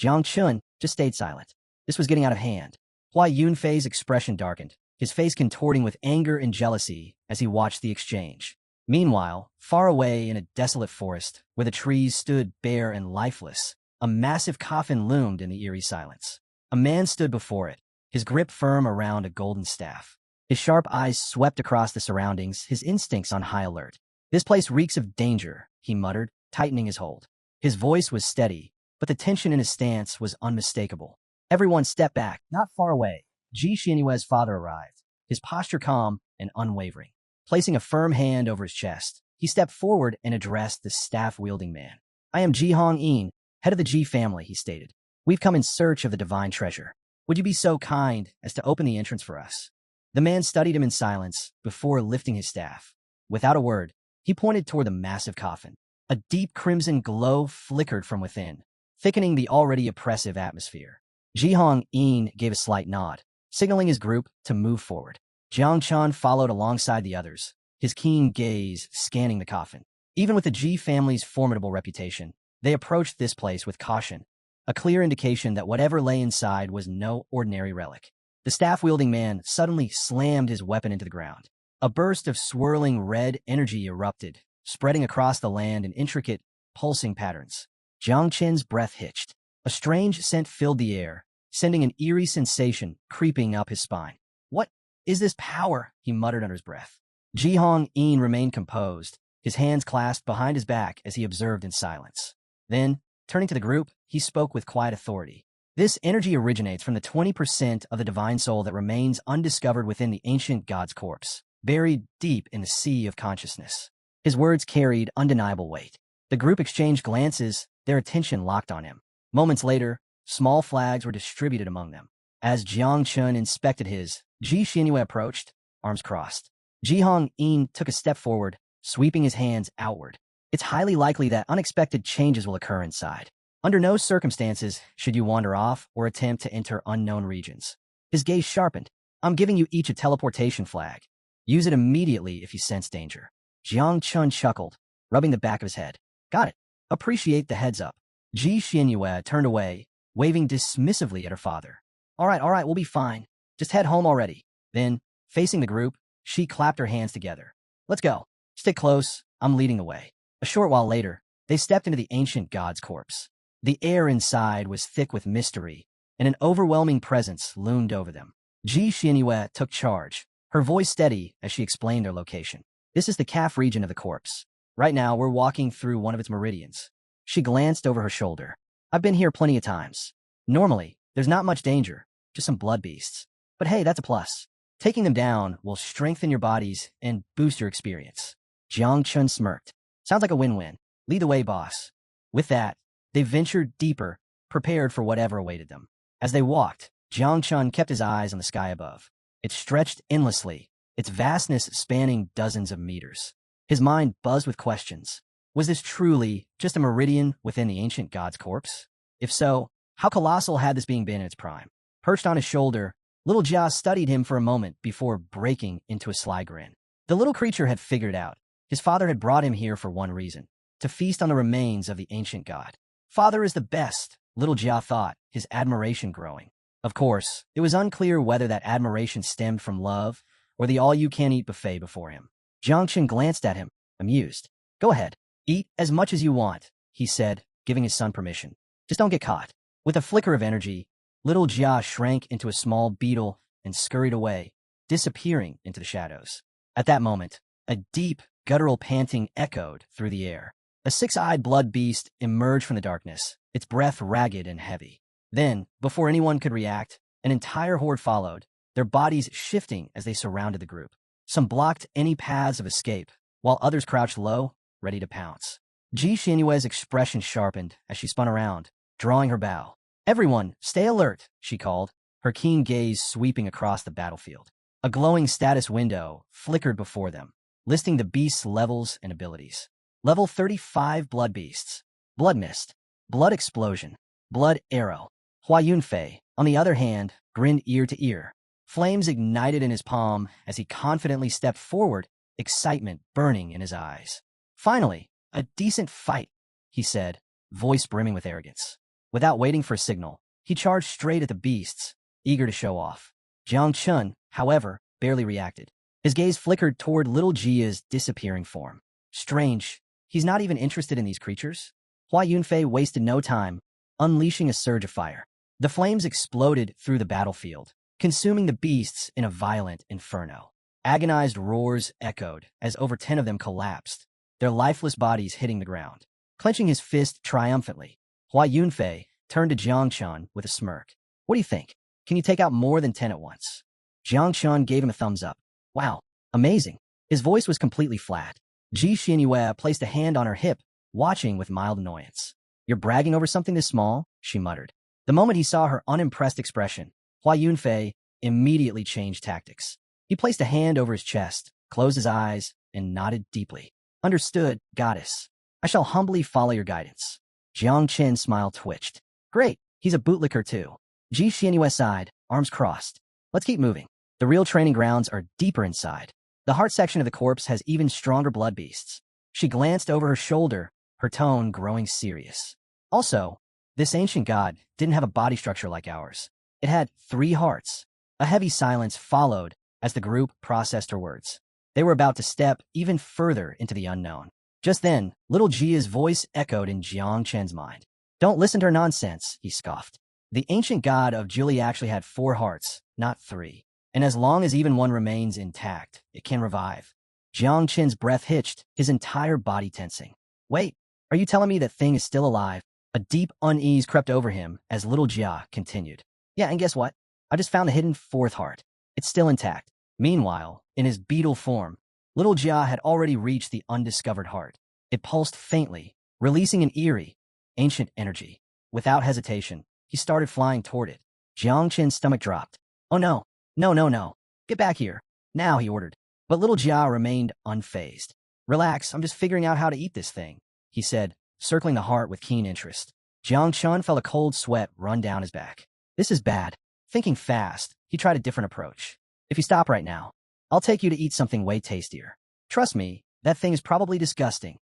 Jiang Chun just stayed silent. This was getting out of hand. Hua Yunfei's expression darkened. his face contorting with anger and jealousy as he watched the exchange. Meanwhile, far away in a desolate forest, where the trees stood bare and lifeless, a massive coffin loomed in the eerie silence. A man stood before it, his grip firm around a golden staff. His sharp eyes swept across the surroundings, his instincts on high alert. "This place reeks of danger," he muttered, tightening his hold. His voice was steady, but the tension in his stance was unmistakable. Everyone stepped back. Not far away, Ji Xianyue's father arrived, his posture calm and unwavering. Placing a firm hand over his chest, he stepped forward and addressed the staff-wielding man. "I am Ji Hong-in, head of the Ji family," he stated. "We've come in search of the divine treasure. Would you be so kind as to open the entrance for us?" The man studied him in silence before lifting his staff. Without a word, he pointed toward the massive coffin. A deep crimson glow flickered from within, thickening the already oppressive atmosphere. Ji Hong-in gave a slight nod, signaling his group to move forward. Jiang Chun followed alongside the others, his keen gaze scanning the coffin. Even with the Ji family's formidable reputation, they approached this place with caution, a clear indication that whatever lay inside was no ordinary relic. The staff-wielding man suddenly slammed his weapon into the ground. A burst of swirling red energy erupted, spreading across the land in intricate, pulsing patterns. Jiang Chen's breath hitched. A strange scent filled the air, sending an eerie sensation creeping up his spine. "What is this power?" he muttered under his breath. Ji Hong-in remained composed, his hands clasped behind his back as he observed in silence. Then, turning to the group, he spoke with quiet authority. "This energy originates from the 20% of the divine soul that remains undiscovered within the ancient god's corpse, buried deep in the sea of consciousness." His words carried undeniable weight. The group exchanged glances, their attention locked on him. Moments later, small flags were distributed among them. As Jiang Chun inspected his, Ji Xianyue approached, arms crossed. Ji Hong-in took a step forward, sweeping his hands outward. "It's highly likely that unexpected changes will occur inside. Under no circumstances should you wander off or attempt to enter unknown regions." His gaze sharpened. "I'm giving you each a teleportation flag. Use it immediately if you sense danger." Jiang Chun chuckled, rubbing the back of his head. "Got it. Appreciate the heads up." Ji Xianyue turned away, waving dismissively at her father. All right, we'll be fine. Just head home already." Then, facing the group, she clapped her hands together. "Let's go. Stick close. I'm leading the way." A short while later, they stepped into the ancient god's corpse. The air inside was thick with mystery, and an overwhelming presence loomed over them. Ji Xianyue took charge, her voice steady as she explained their location. "This is the calf region of the corpse. Right now, we're walking through one of its meridians." She glanced over her shoulder. "I've been here plenty of times. Normally, there's not much danger, just some blood beasts. But hey, that's a plus. Taking them down will strengthen your bodies and boost your experience." Jiang Chun smirked. "Sounds like a win-win. Lead the way, boss." With that, they ventured deeper, prepared for whatever awaited them. As they walked, Jiang Chun kept his eyes on the sky above. It stretched endlessly, its vastness spanning dozens of meters. His mind buzzed with questions. Was this truly just a meridian within the ancient god's corpse? If so, how colossal had this being been in its prime? Perched on his shoulder, little Jia studied him for a moment before breaking into a sly grin. The little creature had figured it out. His father had brought him here for one reason: to feast on the remains of the ancient god. Father is the best, little Jia thought, his admiration growing. Of course, it was unclear whether that admiration stemmed from love or the all-you-can-eat buffet before him. Jiang Chen glanced at him, amused. "Go ahead, eat as much as you want," he said, giving his son permission. "Just don't get caught." With a flicker of energy, little Jia shrank into a small beetle and scurried away, disappearing into the shadows. At that moment, a deep, guttural panting echoed through the air. A six-eyed blood beast emerged from the darkness, its breath ragged and heavy. Then, before anyone could react, an entire horde followed, their bodies shifting as they surrounded the group. Some blocked any paths of escape, while others crouched low, ready to pounce. Ji Xianyue's expression sharpened as she spun around, drawing her bow. "Everyone, stay alert," she called, her keen gaze sweeping across the battlefield. A glowing status window flickered before them, listing the beast's levels and abilities. Level 35 Blood Beasts. Blood Mist. Blood Explosion. Blood Arrow. Hua Yunfei, on the other hand, grinned ear to ear. Flames ignited in his palm as he confidently stepped forward, excitement burning in his eyes. "Finally, a decent fight," he said, voice brimming with arrogance. Without waiting for a signal, he charged straight at the beasts, eager to show off. Jiang Chun, however, barely reacted. His gaze flickered toward little Jia's disappearing form. Strange. He's not even interested in these creatures? Hua Yunfei wasted no time, unleashing a surge of fire. The flames exploded through the battlefield, consuming the beasts in a violent inferno. Agonized roars echoed as over 10 of them collapsed, their lifeless bodies hitting the ground. Clenching his fist triumphantly, Hua Yunfei turned to Jiang Chun with a smirk. What do you think? Can you take out more than 10 at once? Jiang Chun gave him a thumbs up. Wow, amazing. His voice was completely flat. Ji Xianyue placed a hand on her hip, watching with mild annoyance. You're bragging over something this small? She muttered. The moment he saw her unimpressed expression, Hua Yunfei immediately changed tactics. He placed a hand over his chest, closed his eyes, and nodded deeply. Understood, goddess. I shall humbly follow your guidance. Jiang Chen's smile twitched. Great, he's a bootlicker too. Ji Xianyue sighed, arms crossed. Let's keep moving. The real training grounds are deeper inside. The heart section of the corpse has even stronger blood beasts. She glanced over her shoulder, her tone growing serious. Also, this ancient god didn't have a body structure like ours. It had 3 hearts. A heavy silence followed as the group processed her words. They were about to step even further into the unknown. Just then, little Jia's voice echoed in Jiang Chen's mind. Don't listen to her nonsense, he scoffed. The ancient god of Julie actually had 4 hearts, not 3. And as long as even one remains intact, it can revive. Jiang Chen's breath hitched, his entire body tensing. Wait, are you telling me that thing is still alive? A deep unease crept over him as little Jia continued. Yeah, and guess what? I just found the hidden 4th heart. It's still intact. Meanwhile, in his beetle form, little Jia had already reached the undiscovered heart. It pulsed faintly, releasing an eerie, ancient energy. Without hesitation, he started flying toward it. Jiang Chen's stomach dropped. Oh no, no. Get back here. Now, he ordered. But little Jia remained unfazed. Relax, I'm just figuring out how to eat this thing, he said, circling the heart with keen interest. Jiang Chun felt a cold sweat run down his back. This is bad. Thinking fast, he tried a different approach. If you stop right now, I'll take you to eat something way tastier. Trust me, that thing is probably disgusting.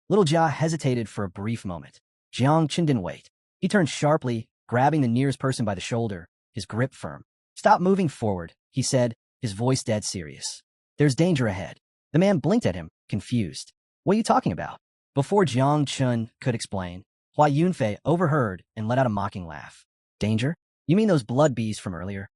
Little Jia hesitated for a brief moment. Jiang Chun didn't wait. He turned sharply, grabbing the nearest person by the shoulder, his grip firm. Stop moving forward, he said, his voice dead serious. There's danger ahead. The man blinked at him, confused. What are you talking about? Before Jiang Chun could explain, Hua Yunfei overheard and let out a mocking laugh. Danger? You mean those blood bees from earlier?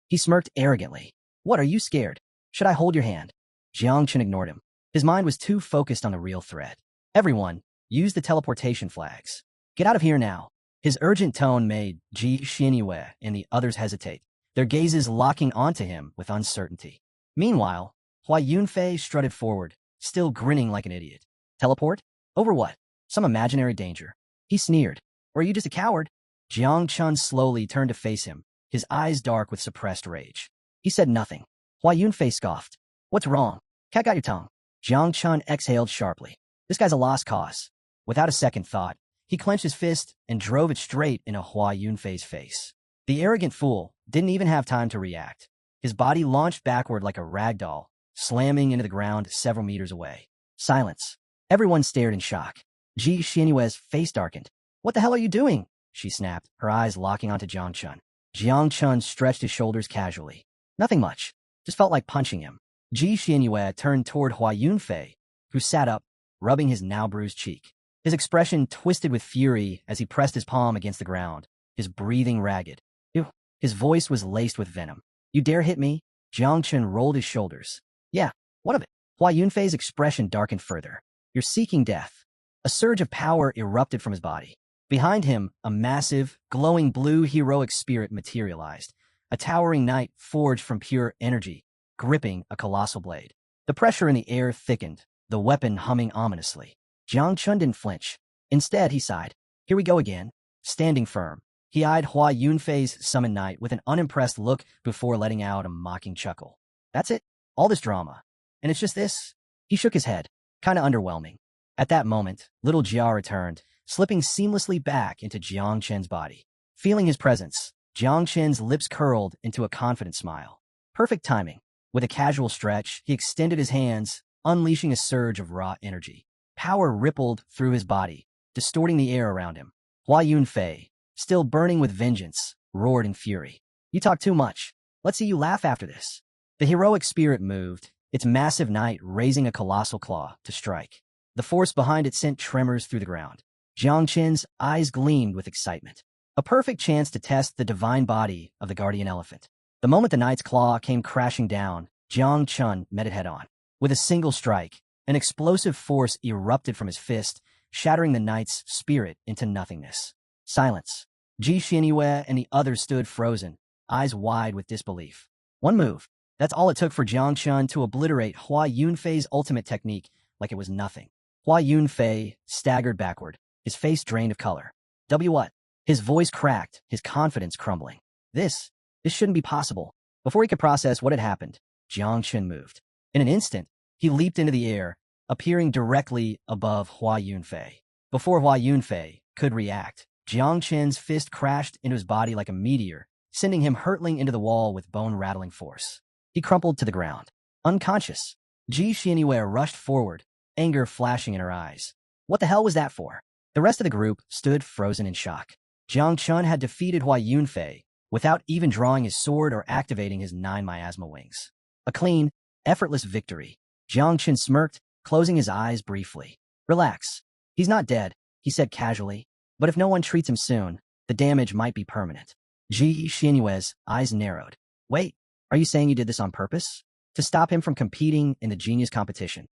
He smirked arrogantly. What, are you scared? Should I hold your hand? Jiang Chun ignored him. His mind was too focused on the real threat. Everyone, use the teleportation flags. Get out of here now. His urgent tone made Ji Xianyue and the others hesitate, their gazes locking onto him with uncertainty. Meanwhile, Hua Yunfei strutted forward, still grinning like an idiot. Teleport? Over what? Some imaginary danger. He sneered. Or are you just a coward? Jiang Chun slowly turned to face him, his eyes dark with suppressed rage. He said nothing. Hua Yunfei scoffed. What's wrong? Cat got your tongue. Jiang Chun exhaled sharply. This guy's a lost cause. Without a second thought, he clenched his fist and drove it straight into Hua Yunfei's face. The arrogant fool didn't even have time to react. His body launched backward like a rag doll, slamming into the ground several meters away. Silence. Everyone stared in shock. Ji Xianyue's face darkened. What the hell are you doing? She snapped, her eyes locking onto Jiang Chun. Jiang Chun stretched his shoulders casually. Nothing much. Just felt like punching him. Ji Xianyue turned toward Hua Yunfei, who sat up, rubbing his now bruised cheek. His expression twisted with fury as he pressed his palm against the ground, his breathing ragged. Ew. His voice was laced with venom. You dare hit me? Jiang Chun rolled his shoulders. Yeah, what of it? Hua Yunfei's expression darkened further. You're seeking death. A surge of power erupted from his body. Behind him, a massive, glowing blue heroic spirit materialized, a towering knight forged from pure energy, gripping a colossal blade. The pressure in the air thickened, the weapon humming ominously. Jiang Chun didn't flinch. Instead, he sighed. Here we go again. Standing firm, he eyed Hua Yunfei's summoned knight with an unimpressed look before letting out a mocking chuckle. That's it? All this drama. And it's just this? He shook his head. Kinda underwhelming. At that moment, little Jia returned, slipping seamlessly back into Jiang Chen's body. Feeling his presence, Jiang Chen's lips curled into a confident smile. Perfect timing. With a casual stretch, he extended his hands, unleashing a surge of raw energy. Power rippled through his body, distorting the air around him. Hua Yunfei, still burning with vengeance, roared in fury. You talk too much. Let's see you laugh after this. The heroic spirit moved, its massive knight raising a colossal claw to strike. The force behind it sent tremors through the ground. Jiang Qin's eyes gleamed with excitement. A perfect chance to test the divine body of the guardian elephant. The moment the knight's claw came crashing down, Jiang Chun met it head-on. With a single strike, an explosive force erupted from his fist, shattering the knight's spirit into nothingness. Silence. Ji Xianyue and the others stood frozen, eyes wide with disbelief. One move. That's all it took for Jiang Chun to obliterate Hua Yunfei's ultimate technique like it was nothing. Hua Yunfei staggered backward, his face drained of color. What? His voice cracked, his confidence crumbling. This shouldn't be possible. Before he could process what had happened, Jiang Chun moved. In an instant, he leaped into the air, appearing directly above Hua Yunfei. Before Hua Yunfei could react, Jiang Chun's fist crashed into his body like a meteor, sending him hurtling into the wall with bone-rattling force. He crumpled to the ground, unconscious. Ji Xianyue rushed forward, anger flashing in her eyes. What the hell was that for? The rest of the group stood frozen in shock. Jiang Chun had defeated Hua Yunfei without even drawing his sword or activating his 9 miasma wings. A clean, effortless victory. Jiang Chun smirked, closing his eyes briefly. Relax. He's not dead, he said casually. But if no one treats him soon, the damage might be permanent. Ji Xianyue's eyes narrowed. Wait, are you saying you did this on purpose? To stop him from competing in the genius competition?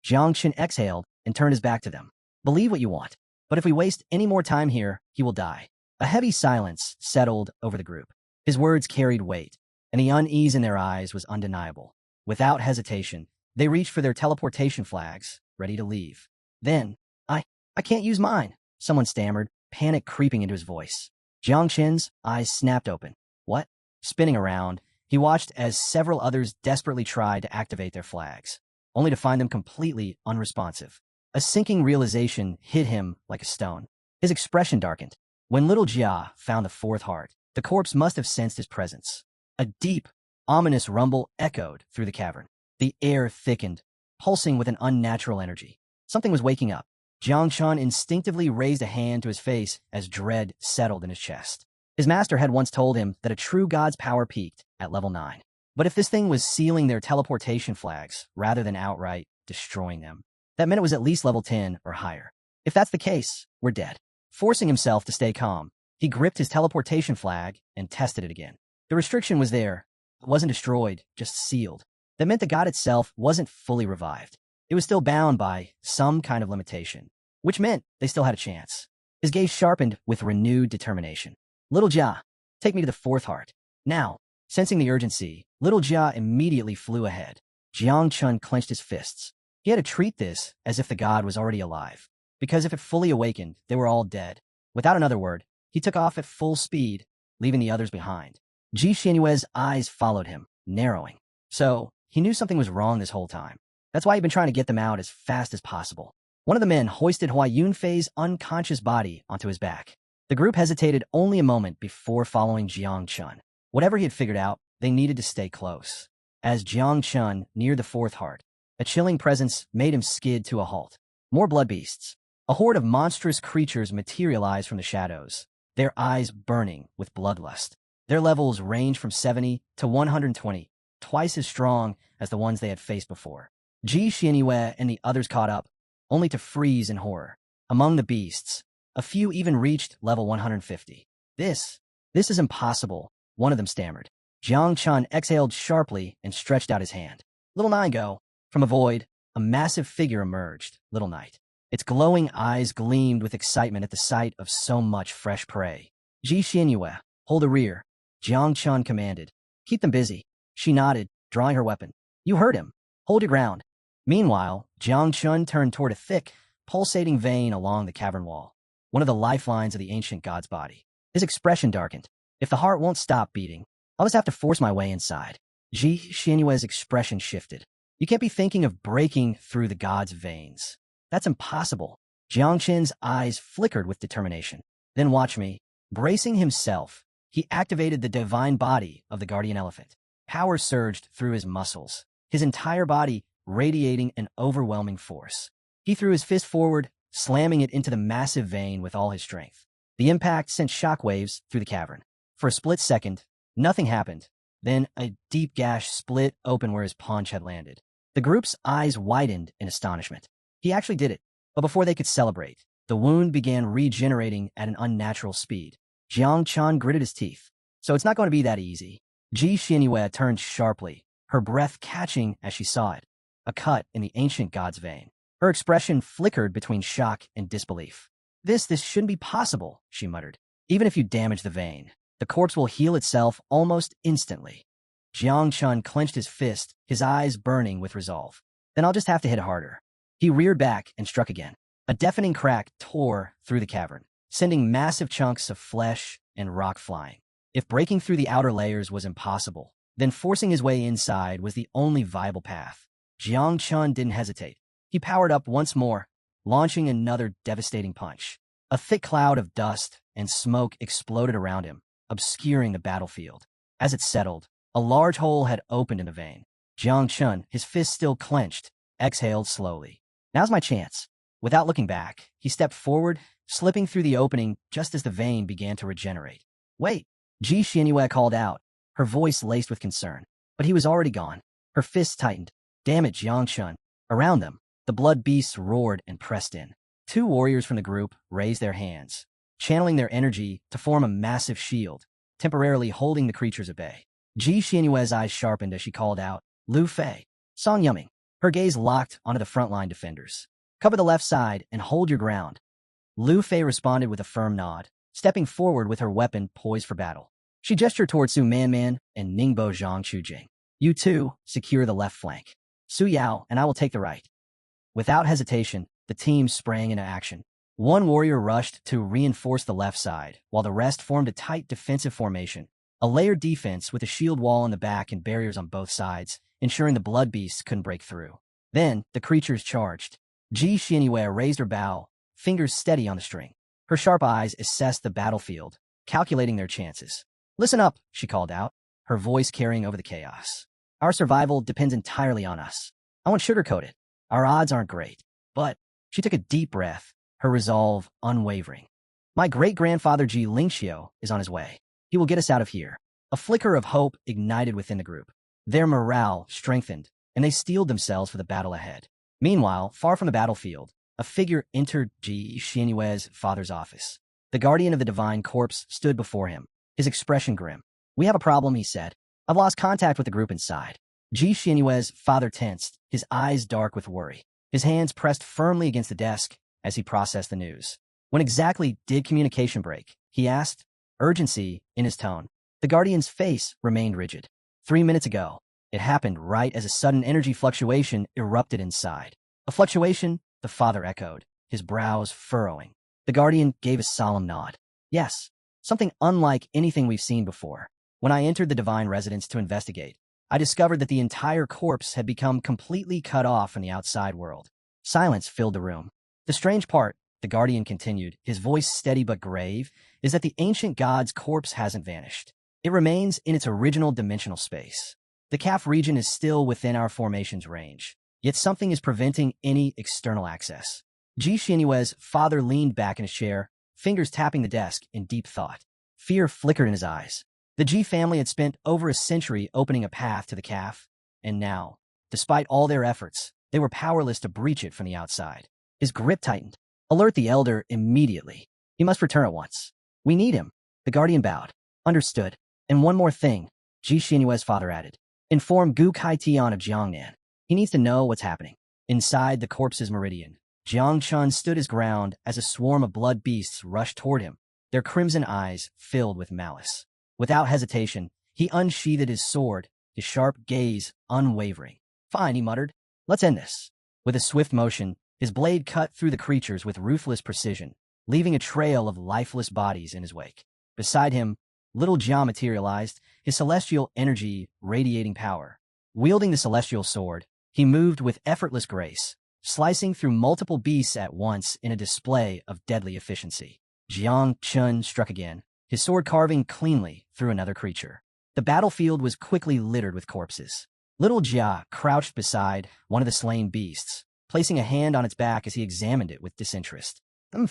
Jiang Chun exhaled and turned his back to them. Believe what you want, but if we waste any more time here, he will die. A heavy silence settled over the group. His words carried weight, and the unease in their eyes was undeniable. Without hesitation, they reached for their teleportation flags, ready to leave. Then, I can't use mine, someone stammered, panic creeping into his voice. Jiang Chun's eyes snapped open. What? Spinning around, he watched as several others desperately tried to activate their flags, only to find them completely unresponsive. A sinking realization hit him like a stone. His expression darkened. When little Jia found the fourth heart, the corpse must have sensed his presence. A deep, ominous rumble echoed through the cavern. The air thickened, pulsing with an unnatural energy. Something was waking up. Jiang Chun instinctively raised a hand to his face as dread settled in his chest. His master had once told him that a true god's power peaked at level 9. But if this thing was sealing their teleportation flags rather than outright destroying them, that meant it was at least level 10 or higher. If that's the case, we're dead. Forcing himself to stay calm, he gripped his teleportation flag and tested it again. The restriction was there. It wasn't destroyed, just sealed. That meant the god itself wasn't fully revived. It was still bound by some kind of limitation, which meant they still had a chance. His gaze sharpened with renewed determination. Little Jia, take me to the fourth heart. Now, sensing the urgency, little Jia immediately flew ahead. Jiang Chun clenched his fists. He had to treat this as if the god was already alive, because if it fully awakened, they were all dead. Without another word, he took off at full speed, leaving the others behind. Ji Xianyue's eyes followed him, narrowing. So, he knew something was wrong this whole time. That's why he'd been trying to get them out as fast as possible. One of the men hoisted Hua Yunfei's unconscious body onto his back. The group hesitated only a moment before following Jiang Chun. Whatever he had figured out, they needed to stay close. As Jiang Chun neared the fourth heart, a chilling presence made him skid to a halt. More blood beasts. A horde of monstrous creatures materialized from the shadows, their eyes burning with bloodlust. Their levels ranged from 70 to 120, twice as strong as the ones they had faced before. Ji Xianyue and the others caught up, only to freeze in horror. Among the beasts, a few even reached level 150. This is impossible, one of them stammered. Jiang Chun exhaled sharply and stretched out his hand. Little Nine go. From a void, a massive figure emerged, Little Knight. Its glowing eyes gleamed with excitement at the sight of so much fresh prey. Ji Xianyue, hold a rear, Jiang Chun commanded. Keep them busy. She nodded, drawing her weapon. You heard him. Hold your ground. Meanwhile, Jiang Chun turned toward a thick, pulsating vein along the cavern wall, one of the lifelines of the ancient god's body. His expression darkened. If the heart won't stop beating, I'll just have to force my way inside. Ji Xianyue's expression shifted. You can't be thinking of breaking through the god's veins. That's impossible. Jiang Chun's eyes flickered with determination. Then watch me. Bracing himself, he activated the divine body of the guardian elephant. Power surged through his muscles, his entire body radiating an overwhelming force. He threw his fist forward, slamming it into the massive vein with all his strength. The impact sent shockwaves through the cavern. For a split second, nothing happened. Then a deep gash split open where his punch had landed. The group's eyes widened in astonishment. He actually did it, but before they could celebrate, the wound began regenerating at an unnatural speed. Jiang Chun gritted his teeth. So it's not going to be that easy. Ji Xianyue turned sharply, her breath catching as she saw it. A cut in the ancient god's vein. Her expression flickered between shock and disbelief. This shouldn't be possible, she muttered. Even if you damage the vein, the corpse will heal itself almost instantly. Jiang Chun clenched his fist, his eyes burning with resolve. Then I'll just have to hit harder. He reared back and struck again. A deafening crack tore through the cavern, sending massive chunks of flesh and rock flying. If breaking through the outer layers was impossible, then forcing his way inside was the only viable path. Jiang Chun didn't hesitate. He powered up once more, launching another devastating punch. A thick cloud of dust and smoke exploded around him, obscuring the battlefield. As it settled, a large hole had opened in the vein. Jiang Chun, his fist still clenched, exhaled slowly. Now's my chance. Without looking back, he stepped forward, slipping through the opening just as the vein began to regenerate. Wait, Ji Xianyue called out, her voice laced with concern. But he was already gone. Her fists tightened. Damn it, Jiang Chun. Around them, the blood beasts roared and pressed in. Two warriors from the group raised their hands, channeling their energy to form a massive shield, temporarily holding the creatures at bay. Ji Xianyue's eyes sharpened as she called out, Lu Fei, Song Yuming. Her gaze locked onto the frontline defenders. Cover the left side and hold your ground. Lu Fei responded with a firm nod, stepping forward with her weapon poised for battle. She gestured toward Su Manman and Ningbo Zhang Chujing. You two, secure the left flank. Su Yao and I will take the right. Without hesitation, the team sprang into action. One warrior rushed to reinforce the left side, while the rest formed a tight defensive formation, a layered defense with a shield wall in the back and barriers on both sides, ensuring the blood beasts couldn't break through. Then, the creatures charged. Ji Xianyue raised her bow, fingers steady on the string. Her sharp eyes assessed the battlefield, calculating their chances. Listen up, she called out, her voice carrying over the chaos. Our survival depends entirely on us. I won't sugarcoat it. Our odds aren't great. But she took a deep breath, her resolve unwavering. My great-grandfather Ji Lingxiu is on his way. He will get us out of here. A flicker of hope ignited within the group. Their morale strengthened, and they steeled themselves for the battle ahead. Meanwhile, far from the battlefield, a figure entered Ji Xianyue's father's office. The guardian of the divine corpse stood before him, his expression grim. We have a problem, he said. I've lost contact with the group inside. Ji Xianyue's father tensed, his eyes dark with worry. His hands pressed firmly against the desk as he processed the news. When exactly did communication break? He asked, urgency in his tone. The guardian's face remained rigid. 3 minutes ago. It happened right as a sudden energy fluctuation erupted inside. A fluctuation? The father echoed, his brows furrowing. The guardian gave a solemn nod. Yes, something unlike anything we've seen before. When I entered the divine residence to investigate, I discovered that the entire corpse had become completely cut off from the outside world. Silence filled the room. The strange part, the guardian continued, his voice steady but grave, is that the ancient god's corpse hasn't vanished. It remains in its original dimensional space. The CAF region is still within our formation's range, yet something is preventing any external access. Ji Xianyue's father leaned back in his chair, fingers tapping the desk in deep thought. Fear flickered in his eyes. The Ji family had spent over a century opening a path to the CAF, and now, despite all their efforts, they were powerless to breach it from the outside. His grip tightened. Alert the elder immediately. He must return at once. We need him. The guardian bowed. Understood. And one more thing, Ji Xianyue's father added. Inform Gu Kaitian of Jiangnan. He needs to know what's happening. Inside the corpse's meridian, Jiang Chun stood his ground as a swarm of blood beasts rushed toward him, their crimson eyes filled with malice. Without hesitation, he unsheathed his sword, his sharp gaze unwavering. Fine, he muttered. Let's end this. With a swift motion, his blade cut through the creatures with ruthless precision, leaving a trail of lifeless bodies in his wake. Beside him, Little Jia materialized, his celestial energy radiating power. Wielding the celestial sword, he moved with effortless grace, slicing through multiple beasts at once in a display of deadly efficiency. Jiang Chun struck again, his sword carving cleanly through another creature. The battlefield was quickly littered with corpses. Little Jia crouched beside one of the slain beasts, placing a hand on its back as he examined it with disinterest.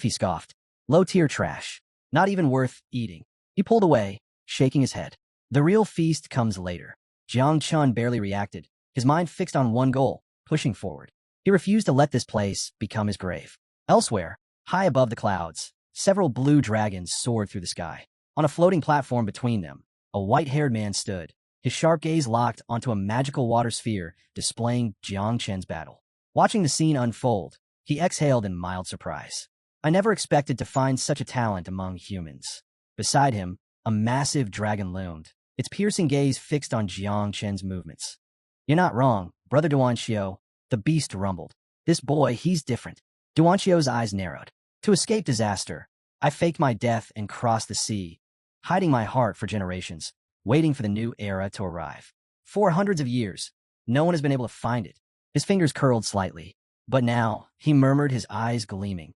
He scoffed. Low-tier trash. Not even worth eating. He pulled away, shaking his head. The real feast comes later. Jiang Chun barely reacted, his mind fixed on one goal, pushing forward. He refused to let this place become his grave. Elsewhere, high above the clouds, several blue dragons soared through the sky. On a floating platform between them, a white-haired man stood, his sharp gaze locked onto a magical water sphere displaying Jiang Chen's battle. Watching the scene unfold, he exhaled in mild surprise. I never expected to find such a talent among humans. Beside him, a massive dragon loomed, its piercing gaze fixed on Jiang Chen's movements. You're not wrong, Brother Duanxiu, the beast rumbled. This boy, he's different. Duanxio's eyes narrowed. To escape disaster, I faked my death and crossed the sea, hiding my heart for generations, waiting for the new era to arrive. For hundreds of years, no one has been able to find it. His fingers curled slightly. But now, he murmured, his eyes gleaming.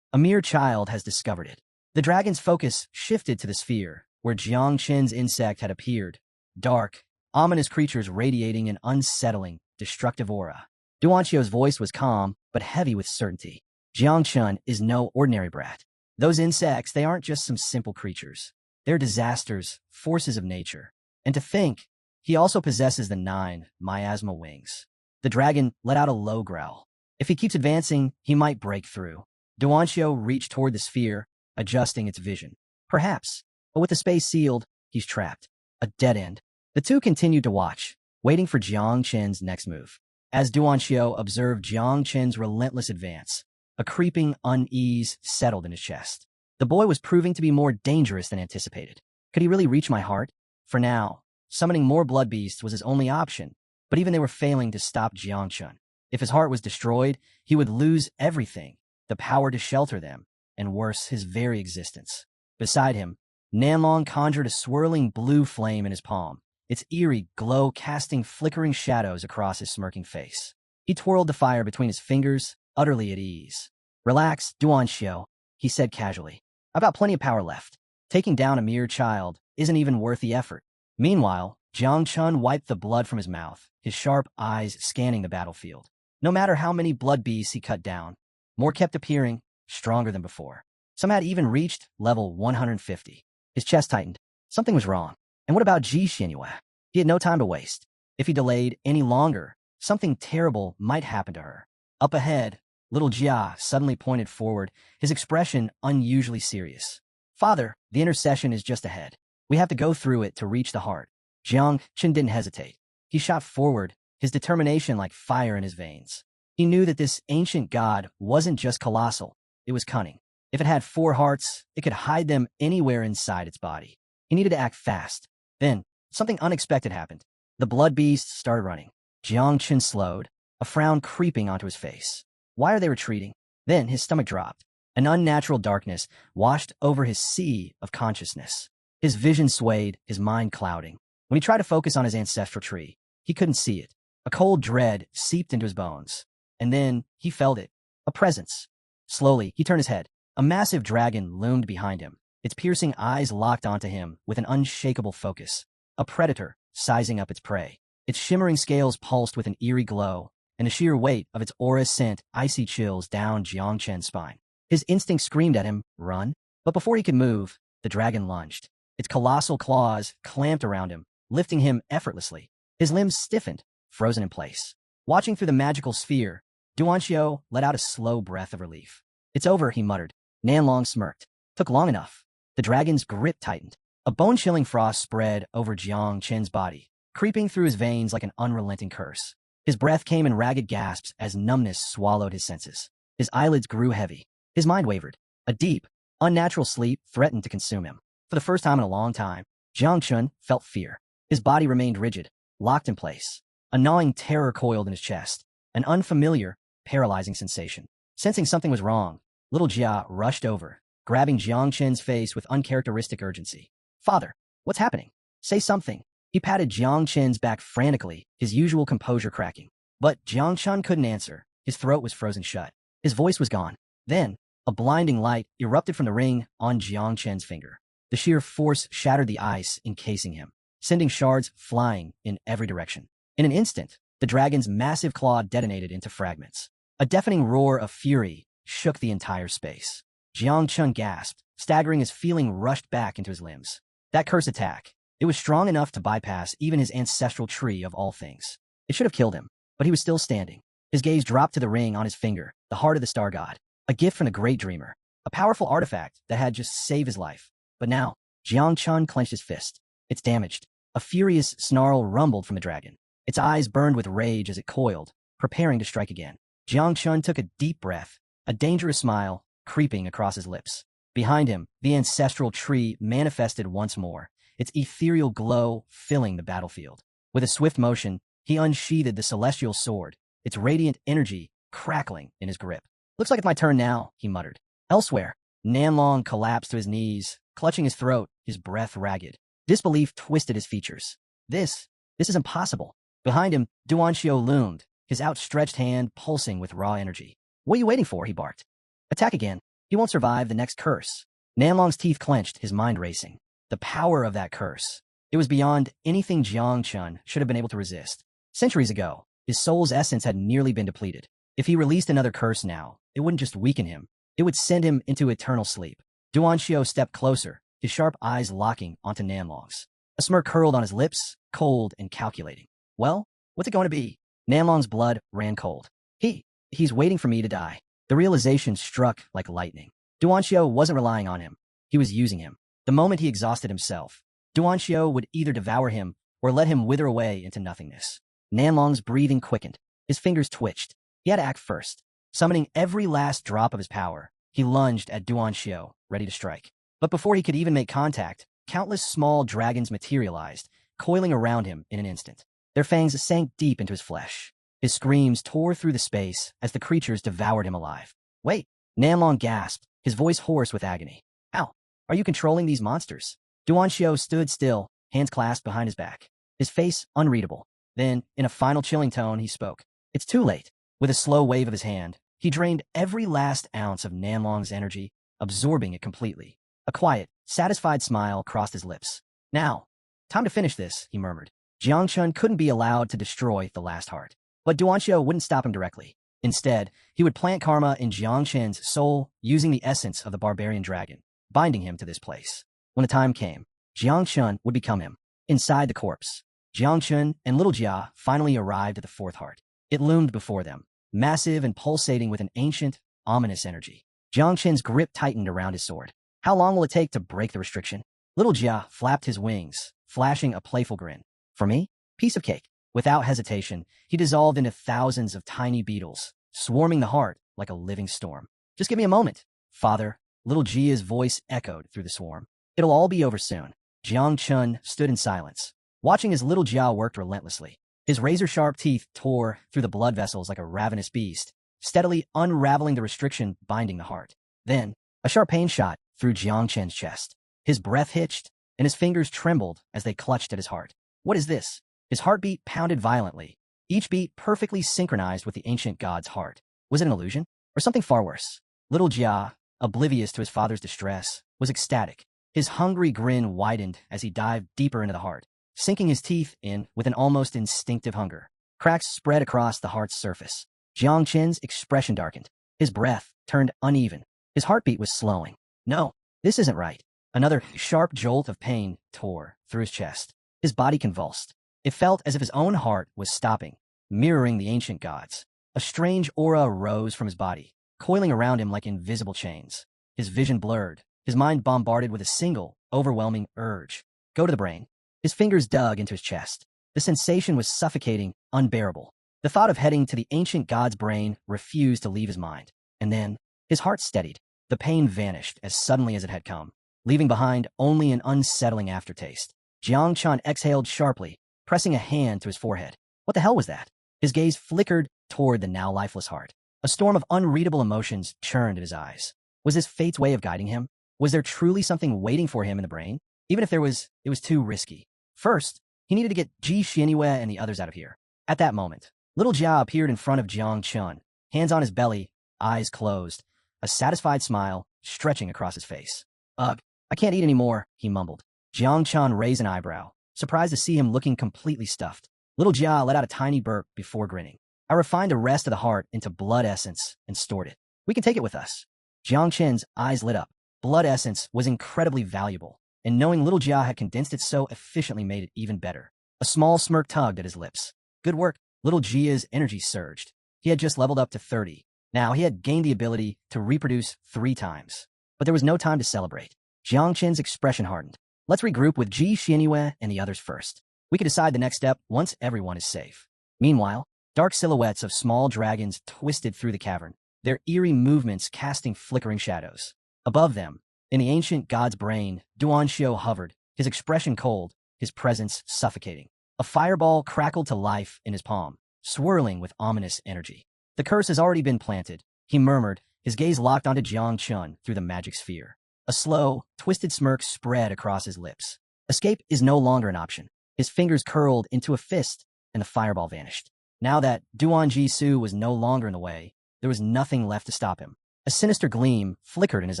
A mere child has discovered it. The dragon's focus shifted to the sphere, where Jiang Chen's insect had appeared. Dark, ominous creatures radiating an unsettling, destructive aura. Duanxio's voice was calm, but heavy with certainty. Jiang Chen is no ordinary brat. Those insects, they aren't just some simple creatures. They're disasters, forces of nature. And to think, he also possesses the 9 miasma wings. The dragon let out a low growl. If he keeps advancing, he might break through. Duanxio reached toward the sphere, adjusting its vision. Perhaps, but with the space sealed, he's trapped. A dead end. The two continued to watch, waiting for Jiang Chen's next move. As Duanxio observed Jiang Chen's relentless advance, a creeping unease settled in his chest. The boy was proving to be more dangerous than anticipated. Could he really reach my heart? For now, summoning more blood beasts was his only option, but even they were failing to stop Jiang Chen. If his heart was destroyed, he would lose everything, the power to shelter them, and worse, his very existence. Beside him, Nanlong conjured a swirling blue flame in his palm, its eerie glow casting flickering shadows across his smirking face. He twirled the fire between his fingers, utterly at ease. Relax, Duanxiu, he said casually. I've got plenty of power left. Taking down a mere child isn't even worth the effort. Meanwhile, Jiang Chun wiped the blood from his mouth, his sharp eyes scanning the battlefield. No matter how many blood beasts he cut down, more kept appearing, stronger than before. Some had even reached level 150. His chest tightened. Something was wrong. And what about Ji Xianyue? He had no time to waste. If he delayed any longer, something terrible might happen to her. Up ahead, little Jia suddenly pointed forward, his expression unusually serious. Father, the intercession is just ahead. We have to go through it to reach the heart. Jiang Chen didn't hesitate. He shot forward, his determination like fire in his veins. He knew that this ancient god wasn't just colossal, it was cunning. If it had 4 hearts, it could hide them anywhere inside its body. He needed to act fast. Then, something unexpected happened. The blood beast started running. Jiang Chen slowed, a frown creeping onto his face. Why are they retreating? Then his stomach dropped. An unnatural darkness washed over his sea of consciousness. His vision swayed, his mind clouding. When he tried to focus on his ancestral tree, he couldn't see it. A cold dread seeped into his bones. And then he felt it. A presence. Slowly, he turned his head. A massive dragon loomed behind him, its piercing eyes locked onto him with an unshakable focus. A predator, sizing up its prey. Its shimmering scales pulsed with an eerie glow, and the sheer weight of its aura sent icy chills down Jiang Chen's spine. His instinct screamed at him, run. But before he could move, the dragon lunged. Its colossal claws clamped around him, lifting him effortlessly. His limbs stiffened, frozen in place. Watching through the magical sphere, Duanxiu let out a slow breath of relief. It's over, he muttered. Nanlong smirked. Took long enough. The dragon's grip tightened. A bone-chilling frost spread over Jiang Chen's body, creeping through his veins like an unrelenting curse. His breath came in ragged gasps as numbness swallowed his senses. His eyelids grew heavy. His mind wavered. A deep, unnatural sleep threatened to consume him. For the first time in a long time, Jiang Chun felt fear. His body remained rigid, locked in place. A gnawing terror coiled in his chest, an unfamiliar, paralyzing sensation. Sensing something was wrong, little Jia rushed over, grabbing Jiang Chen's face with uncharacteristic urgency. Father, what's happening? Say something. He patted Jiang Chen's back frantically, his usual composure cracking. But Jiang Chen couldn't answer. His throat was frozen shut. His voice was gone. Then, a blinding light erupted from the ring on Jiang Chen's finger. The sheer force shattered the ice encasing him, sending shards flying in every direction. In an instant, the dragon's massive claw detonated into fragments. A deafening roar of fury shook the entire space. Jiang Chun gasped, staggering as feeling rushed back into his limbs. That curse attack. It was strong enough to bypass even his ancestral tree of all things. It should have killed him, but he was still standing. His gaze dropped to the ring on his finger, the heart of the star god, a gift from the great dreamer, a powerful artifact that had just saved his life. But now, Jiang Chun clenched his fist. It's damaged. A furious snarl rumbled from the dragon. Its eyes burned with rage as it coiled, preparing to strike again. Jiang Chun took a deep breath, a dangerous smile creeping across his lips. Behind him, the ancestral tree manifested once more, its ethereal glow filling the battlefield. With a swift motion, he unsheathed the celestial sword, its radiant energy crackling in his grip. "Looks like it's my turn now," he muttered. Elsewhere, Nanlong collapsed to his knees, clutching his throat, his breath ragged. Disbelief twisted his features. This is impossible. Behind him, Duanxiu loomed, his outstretched hand pulsing with raw energy. "What are you waiting for?" he barked. "Attack again. He won't survive the next curse." Nanlong's teeth clenched, his mind racing. The power of that curse. It was beyond anything Jiang Chun should have been able to resist. Centuries ago, his soul's essence had nearly been depleted. If he released another curse now, it wouldn't just weaken him, it would send him into eternal sleep. Duanxiu stepped closer, his sharp eyes locking onto Nanlong's. A smirk curled on his lips, cold and calculating. "Well, what's it going to be?" Nanlong's blood ran cold. He's waiting for me to die." The realization struck like lightning. Duanxiu wasn't relying on him. He was using him. The moment he exhausted himself, Duanxiu would either devour him or let him wither away into nothingness. Nanlong's breathing quickened. His fingers twitched. He had to act first. Summoning every last drop of his power, he lunged at Duanxiu, ready to strike. But before he could even make contact, countless small dragons materialized, coiling around him in an instant. Their fangs sank deep into his flesh. His screams tore through the space as the creatures devoured him alive. "Wait!" Nanlong gasped, his voice hoarse with agony. "How? Are you controlling these monsters?" Duanxiu stood still, hands clasped behind his back, his face unreadable. Then, in a final chilling tone, he spoke. "It's too late." With a slow wave of his hand, he drained every last ounce of Nanlong's energy, absorbing it completely. A quiet, satisfied smile crossed his lips. "Now, time to finish this," he murmured. Jiang Chun couldn't be allowed to destroy the last heart. But Duanxiu wouldn't stop him directly. Instead, he would plant karma in Jiang Chun's soul using the essence of the barbarian dragon, binding him to this place. When the time came, Jiang Chun would become him. Inside the corpse, Jiang Chun and Little Jia finally arrived at the fourth heart. It loomed before them, massive and pulsating with an ancient, ominous energy. Jiang Chun's grip tightened around his sword. How long will it take to break the restriction? Little Jia flapped his wings, flashing a playful grin. "For me? Piece of cake." Without hesitation, he dissolved into thousands of tiny beetles, swarming the heart like a living storm. "Just give me a moment, Father." Little Jia's voice echoed through the swarm. "It'll all be over soon." Jiang Chun stood in silence, watching as Little Jia worked relentlessly. His razor-sharp teeth tore through the blood vessels like a ravenous beast, steadily unraveling the restriction binding the heart. Then, a sharp pain shot through Jiang Chun's chest. His breath hitched, and his fingers trembled as they clutched at his heart. "What is this?" His heartbeat pounded violently, each beat perfectly synchronized with the ancient god's heart. Was it an illusion? Or something far worse? Little Jia, oblivious to his father's distress, was ecstatic. His hungry grin widened as he dived deeper into the heart, sinking his teeth in with an almost instinctive hunger. Cracks spread across the heart's surface. Jiang Chen's expression darkened. His breath turned uneven. His heartbeat was slowing. "No, this isn't right." Another sharp jolt of pain tore through his chest. His body convulsed. It felt as if his own heart was stopping, mirroring the ancient gods. A strange aura rose from his body, coiling around him like invisible chains. His vision blurred, his mind bombarded with a single, overwhelming urge. Go to the brain. His fingers dug into his chest. The sensation was suffocating, unbearable. The thought of heading to the ancient god's brain refused to leave his mind. And then, his heart steadied. The pain vanished as suddenly as it had come, leaving behind only an unsettling aftertaste. Jiang Chun exhaled sharply, pressing a hand to his forehead. What the hell was that? His gaze flickered toward the now lifeless heart. A storm of unreadable emotions churned at his eyes. Was this fate's way of guiding him? Was there truly something waiting for him in the brain? Even if there was, it was too risky. First, he needed to get Ji Xianyue and the others out of here. At that moment, Little Jia appeared in front of Jiang Chun, hands on his belly, eyes closed, a satisfied smile stretching across his face. "Ugh, I can't eat anymore," he mumbled. Jiang Chun raised an eyebrow, surprised to see him looking completely stuffed. Little Jia let out a tiny burp before grinning. "I refined the rest of the heart into blood essence and stored it. We can take it with us." Jiang Chen's eyes lit up. Blood essence was incredibly valuable. and knowing little Jia had condensed it so efficiently made it even better. A small smirk tugged at his lips. Good work. Little Jia's energy surged. He had just leveled up to 30. Now he had gained the ability to reproduce 3 times. But there was no time to celebrate. Jiang Qin's expression hardened. Let's regroup with Ji Xianyue and the others first. We can decide the next step once everyone is safe. Meanwhile, dark silhouettes of small dragons twisted through the cavern, their eerie movements casting flickering shadows. Above them, in the ancient god's brain, Duanxiu hovered, his expression cold, his presence suffocating. A fireball crackled to life in his palm, swirling with ominous energy. The curse has already been planted, he murmured, his gaze locked onto Jiang Chun through the magic sphere. A slow, twisted smirk spread across his lips. Escape is no longer an option. His fingers curled into a fist, and the fireball vanished. Now that Duan Ji-su was no longer in the way, there was nothing left to stop him. A sinister gleam flickered in his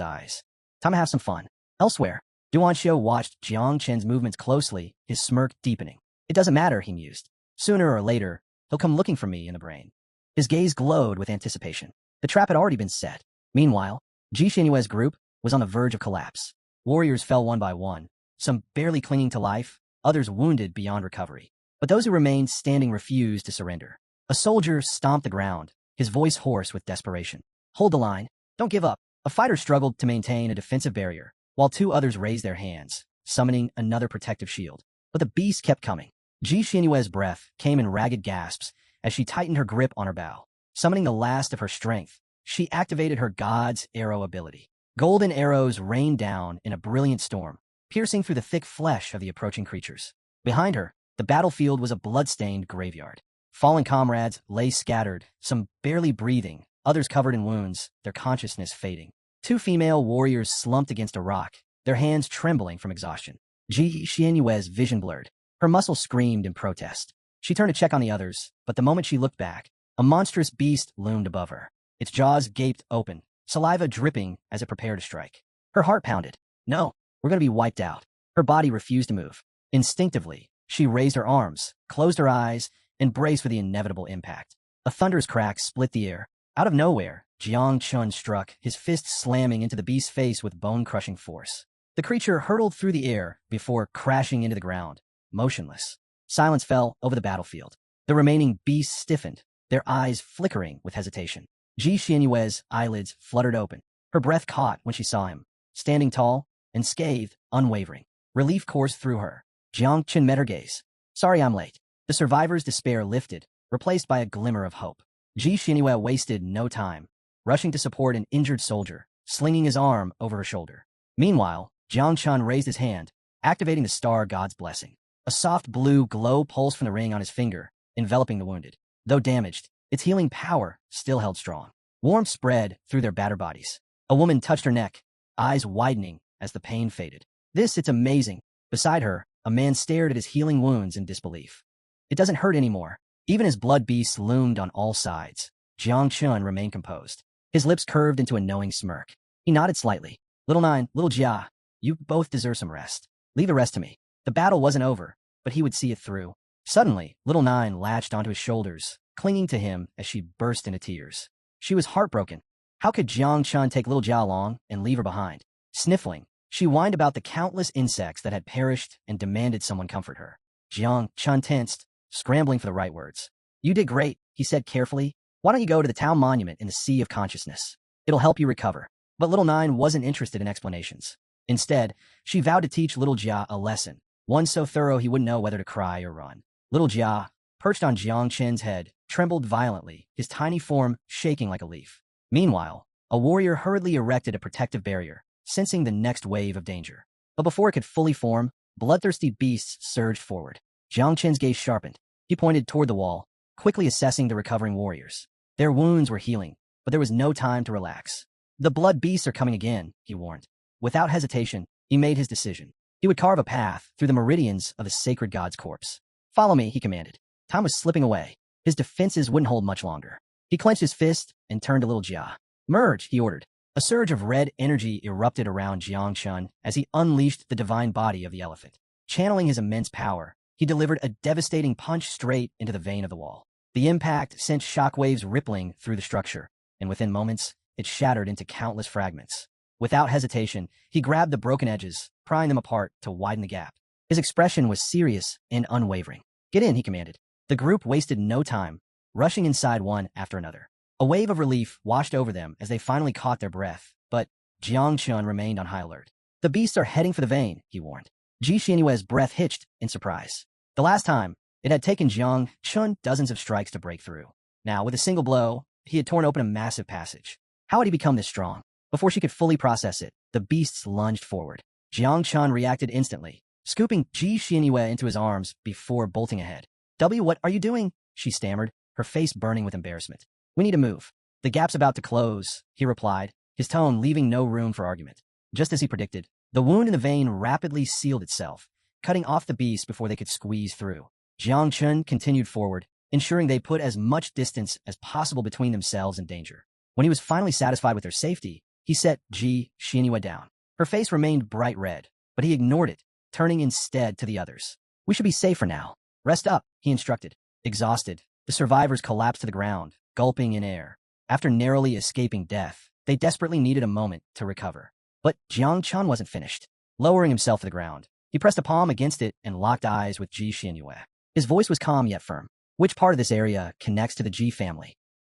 eyes. Time to have some fun. Elsewhere, Duan Xiu watched Jiang Chen's movements closely, his smirk deepening. It doesn't matter, he mused. Sooner or later, he'll come looking for me in the brain. His gaze glowed with anticipation. The trap had already been set. Meanwhile, Ji Xianyue's group was on the verge of collapse. Warriors fell one by one, some barely clinging to life, others wounded beyond recovery. But those who remained standing refused to surrender. A soldier stomped the ground, his voice hoarse with desperation. Hold the line. Don't give up. A fighter struggled to maintain a defensive barrier, while 2 others raised their hands, summoning another protective shield. But the beast kept coming. Ji Xianyue's breath came in ragged gasps as she tightened her grip on her bow. Summoning the last of her strength, she activated her god's arrow ability. Golden arrows rained down in a brilliant storm, piercing through the thick flesh of the approaching creatures. Behind her, the battlefield was a blood-stained graveyard. Fallen comrades lay scattered, some barely breathing, others covered in wounds, their consciousness fading. 2 female warriors slumped against a rock, their hands trembling from exhaustion. Ji Xianyue's vision blurred. Her muscles screamed in protest. She turned to check on the others, but the moment she looked back, a monstrous beast loomed above her. Its jaws gaped open, saliva dripping as it prepared to strike. Her heart pounded. No, we're going to be wiped out. Her body refused to move. Instinctively, she raised her arms, closed her eyes, and braced for the inevitable impact. A thunderous crack split the air. Out of nowhere, Jiang Chun struck, his fist slamming into the beast's face with bone-crushing force. The creature hurtled through the air before crashing into the ground, motionless. Silence fell over the battlefield. The remaining beasts stiffened, their eyes flickering with hesitation. Ji Xianyue's eyelids fluttered open. Her breath caught when she saw him, standing tall, unscathed, unwavering. Relief coursed through her. Jiang Chun met her gaze. Sorry I'm late. The survivor's despair lifted, replaced by a glimmer of hope. Ji Xianyue wasted no time, rushing to support an injured soldier, slinging his arm over her shoulder. Meanwhile, Jiang Chun raised his hand, activating the star god's blessing. A soft blue glow pulsed from the ring on his finger, enveloping the wounded. Though damaged, its healing power still held strong. Warmth spread through their battered bodies. A woman touched her neck, eyes widening as the pain faded. It's amazing. Beside her, a man stared at his healing wounds in disbelief. It doesn't hurt anymore. Even as blood beasts loomed on all sides, Jiang Chun remained composed. His lips curved into a knowing smirk. He nodded slightly. Little Nine, Little Jia, you both deserve some rest. Leave the rest to me. The battle wasn't over, but he would see it through. Suddenly, Little Nine latched onto his shoulders, clinging to him as she burst into tears. She was heartbroken. How could Jiang Chun take Little Jia along and leave her behind? Sniffling, she whined about the countless insects that had perished and demanded someone comfort her. Jiang Chun tensed, scrambling for the right words. You did great, he said carefully. Why don't you go to the town monument in the Sea of Consciousness? It'll help you recover. But Little Nine wasn't interested in explanations. Instead, she vowed to teach Little Jia a lesson, one so thorough he wouldn't know whether to cry or run. Little Jia, perched on Jiang Chen's head, trembled violently, his tiny form shaking like a leaf. Meanwhile, a warrior hurriedly erected a protective barrier, sensing the next wave of danger. But before it could fully form, bloodthirsty beasts surged forward. Jiang Chen's gaze sharpened. He pointed toward the wall, quickly assessing the recovering warriors. Their wounds were healing, but there was no time to relax. The blood beasts are coming again, he warned. Without hesitation, he made his decision. He would carve a path through the meridians of the sacred god's corpse. Follow me, he commanded. Time was slipping away. His defenses wouldn't hold much longer. He clenched his fist and turned to Little Jia. Merge, he ordered. A surge of red energy erupted around Jiang Chun as he unleashed the divine body of the elephant. Channeling his immense power, he delivered a devastating punch straight into the vein of the wall. The impact sent shockwaves rippling through the structure, and within moments, it shattered into countless fragments. Without hesitation, he grabbed the broken edges, prying them apart to widen the gap. His expression was serious and unwavering. "Get in," he commanded. The group wasted no time, rushing inside one after another. A wave of relief washed over them as they finally caught their breath, but Jiang Chun remained on high alert. "The beasts are heading for the vein," he warned. Ji Xianyue's breath hitched in surprise. The last time, it had taken Jiang Chun dozens of strikes to break through. Now, with a single blow, he had torn open a massive passage. How had he become this strong? Before she could fully process it, the beasts lunged forward. Jiang Chun reacted instantly, scooping Ji Xianyue into his arms before bolting ahead. What are you doing?" she stammered, her face burning with embarrassment. "We need to move. The gap's about to close," he replied, his tone leaving no room for argument. Just as he predicted, the wound in the vein rapidly sealed itself, cutting off the beast before they could squeeze through. Jiang Chun continued forward, ensuring they put as much distance as possible between themselves and danger. When he was finally satisfied with their safety, he set Ji Xianyue down. Her face remained bright red, but he ignored it, turning instead to the others. "We should be safe for now. Rest up," he instructed. Exhausted, the survivors collapsed to the ground, gulping in air. After narrowly escaping death, they desperately needed a moment to recover. But Jiang Chun wasn't finished. Lowering himself to the ground, he pressed a palm against it and locked eyes with Ji Xianyue. His voice was calm yet firm. "Which part of this area connects to the Ji family?"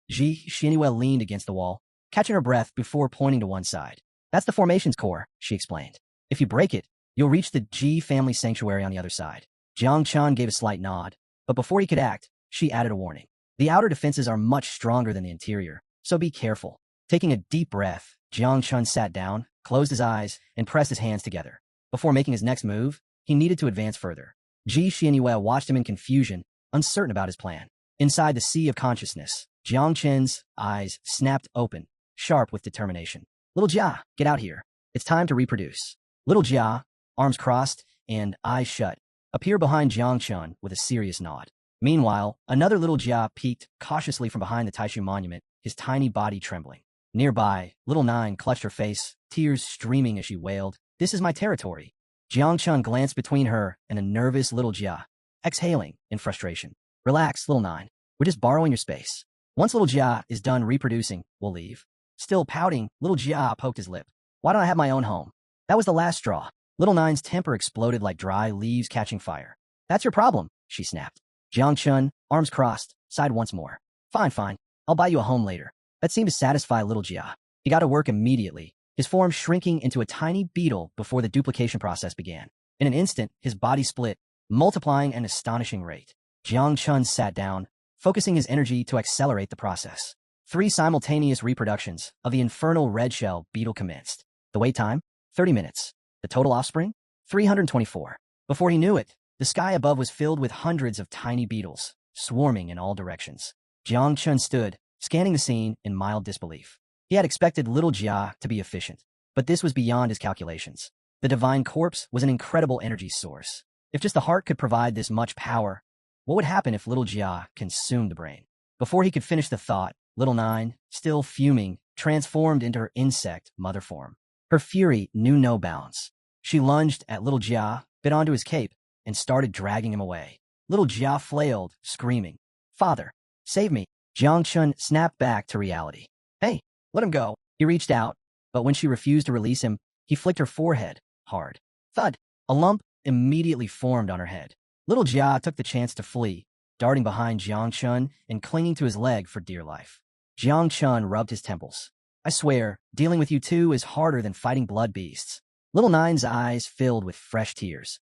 Ji Xianyue leaned against the wall, catching her breath before pointing to one side. "That's the formation's core," she explained. "If you break it, you'll reach the Ji family sanctuary on the other side." Jiang Chun gave a slight nod, but before he could act, she added a warning. "The outer defenses are much stronger than the interior, so be careful." Taking a deep breath, Jiang Chun sat down, closed his eyes, and pressed his hands together. Before making his next move, he needed to advance further. Ji Xianyue watched him in confusion, uncertain about his plan. Inside the sea of consciousness, Jiang Chun's eyes snapped open, sharp with determination. "Little Jia, get out here. It's time to reproduce." Little Jia, arms crossed and eyes shut, appeared behind Jiang Chun with a serious nod. Meanwhile, another little Jia peeked cautiously from behind the Taishu monument, his tiny body trembling. Nearby, little Nine clutched her face, tears streaming as she wailed, "This is my territory." Jiang Chun glanced between her and a nervous little Jia, exhaling in frustration. "Relax, little Nine. We're just borrowing your space. Once little Jia is done reproducing, we'll leave." Still pouting, little Jia poked his lip. "Why don't I have my own home?" That was the last straw. Little Nine's temper exploded like dry leaves catching fire. "That's your problem," she snapped. Jiang Chun, arms crossed, sighed once more. Fine. I'll buy you a home later." That seemed to satisfy little Jia. He got to work immediately, his form shrinking into a tiny beetle before the duplication process began. In an instant, his body split, multiplying at an astonishing rate. Jiang Chun sat down, focusing his energy to accelerate the process. 3 simultaneous reproductions of the infernal red shell beetle commenced. The wait time? 30 minutes. The total offspring? 324. Before he knew it, the sky above was filled with hundreds of tiny beetles, swarming in all directions. Jiang Chun stood, scanning the scene in mild disbelief. He had expected little Jia to be efficient, but this was beyond his calculations. The divine corpse was an incredible energy source. If just the heart could provide this much power, what would happen if little Jia consumed the brain? Before he could finish the thought, little Nine, still fuming, transformed into her insect mother form. Her fury knew no bounds. She lunged at little Jia, bit onto his cape, and started dragging him away. Little Jia flailed, screaming, "Father, save me!" Jiang Chun snapped back to reality. "Hey, let him go." He reached out, but when she refused to release him, he flicked her forehead hard. Thud! A lump immediately formed on her head. Little Jia took the chance to flee, darting behind Jiang Chun and clinging to his leg for dear life. Jiang Chun rubbed his temples. "I swear, dealing with you two is harder than fighting blood beasts." Little Nine's eyes filled with fresh tears.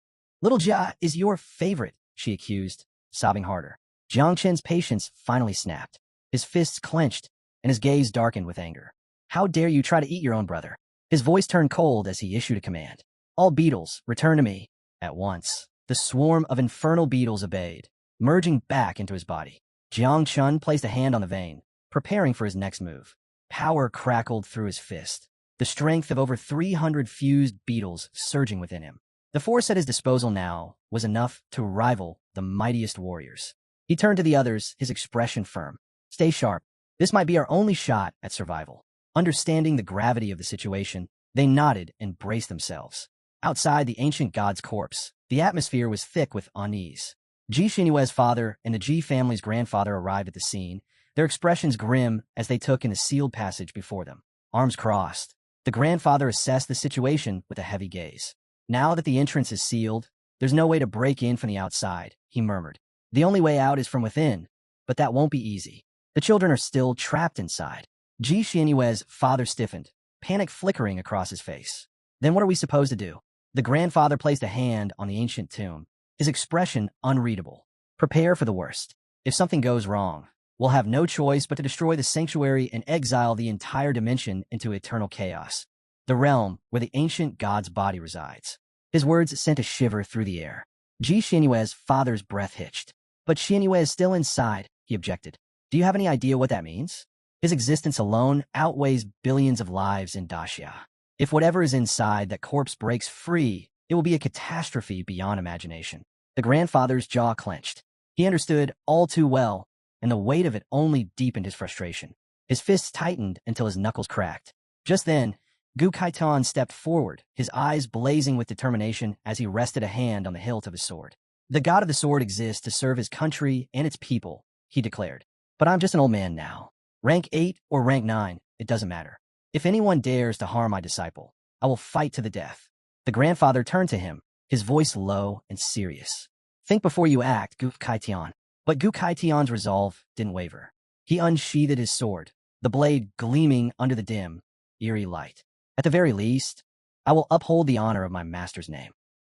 "Little Jia is your favorite," she accused, sobbing harder. Jiang Chun's patience finally snapped. His fists clenched, and his gaze darkened with anger. "How dare you try to eat your own brother?" His voice turned cold as he issued a command. "All beetles, return to me." At once, the swarm of infernal beetles obeyed, merging back into his body. Jiang Chun placed a hand on the vein, preparing for his next move. Power crackled through his fist, the strength of over 300 fused beetles surging within him. The force at his disposal now was enough to rival the mightiest warriors. He turned to the others, his expression firm. "Stay sharp. This might be our only shot at survival." Understanding the gravity of the situation, they nodded and braced themselves. Outside the ancient god's corpse, the atmosphere was thick with unease. Ji Xianyue's father and the Ji family's grandfather arrived at the scene, their expressions grim as they took in the sealed passage before them. Arms crossed, The grandfather assessed the situation with a heavy gaze. Now that the entrance is sealed, there's no way to break in from the outside, he murmured. The only way out is from within, but that won't be easy. The children are still trapped inside. Ji Xianyue's father stiffened, panic flickering across his face. Then what are we supposed to do? The grandfather placed a hand on the ancient tomb, his expression unreadable. Prepare for the worst. If something goes wrong, we'll have no choice but to destroy the sanctuary and exile the entire dimension into eternal chaos, the realm where the ancient god's body resides. His words sent a shiver through the air. Ji Xianyue's father's breath hitched. But Xianyue is still inside, he objected. Do you have any idea what that means? His existence alone outweighs billions of lives in Daxia. If whatever is inside that corpse breaks free, it will be a catastrophe beyond imagination. The grandfather's jaw clenched. He understood all too well, and the weight of it only deepened his frustration. His fists tightened until his knuckles cracked. Just then, Gu Kaitan stepped forward, his eyes blazing with determination as he rested a hand on the hilt of his sword. The god of the sword exists to serve his country and its people, he declared. But I'm just an old man now. Rank 8 or rank 9, it doesn't matter. If anyone dares to harm my disciple, I will fight to the death. The grandfather turned to him, his voice low and serious. Think before you act, Gu Kaitian. But Gu Kaitian's resolve didn't waver. He unsheathed his sword, the blade gleaming under the dim, eerie light. At the very least, I will uphold the honor of my master's name.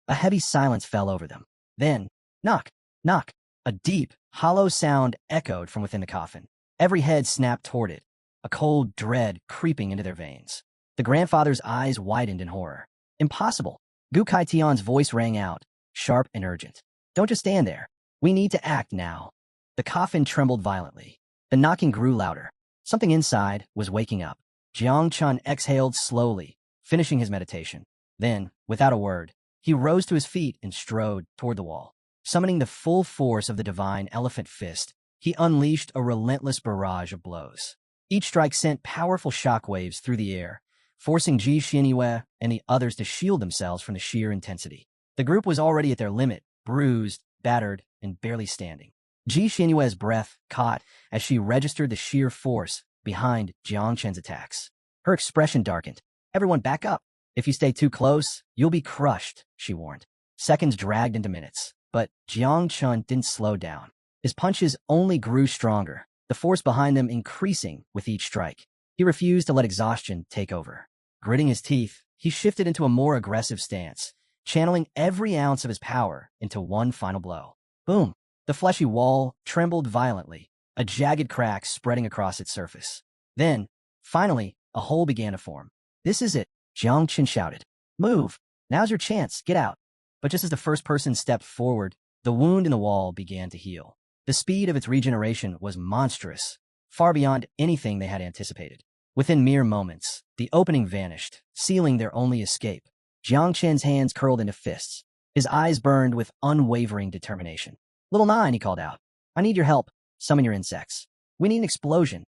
A heavy silence fell over them. Then, knock, knock. A deep, hollow sound echoed from within the coffin. Every head snapped toward it, a cold dread creeping into their veins. The grandfather's eyes widened in horror. Impossible. Gu Kaitian's voice rang out, sharp and urgent. Don't just stand there. We need to act now. The coffin trembled violently. The knocking grew louder. Something inside was waking up. Jiang Chun exhaled slowly, finishing his meditation. Then, without a word, he rose to his feet and strode toward the wall. Summoning the full force of the divine elephant fist, he unleashed a relentless barrage of blows. Each strike sent powerful shockwaves through the air, forcing Ji Xianyue and the others to shield themselves from the sheer intensity. The group was already at their limit, bruised, battered, and barely standing. Ji Xianyue's breath caught as she registered the sheer force behind Jiang Chen's attacks. Her expression darkened. Everyone back up. If you stay too close, you'll be crushed, she warned. Seconds dragged into minutes, but Jiang Chen didn't slow down. His punches only grew stronger, the force behind them increasing with each strike. He refused to let exhaustion take over. Gritting his teeth, he shifted into a more aggressive stance, channeling every ounce of his power into one final blow. Boom! The fleshy wall trembled violently, a jagged crack spreading across its surface. Then, finally, a hole began to form. This is it, Jiang Chen shouted. Move! Now's your chance, get out. But just as the first person stepped forward, the wound in the wall began to heal. The speed of its regeneration was monstrous, far beyond anything they had anticipated. Within mere moments, the opening vanished, sealing their only escape. Jiang Chen's hands curled into fists. His eyes burned with unwavering determination. Little Nine, he called out. I need your help. Summon your insects. We need an explosion.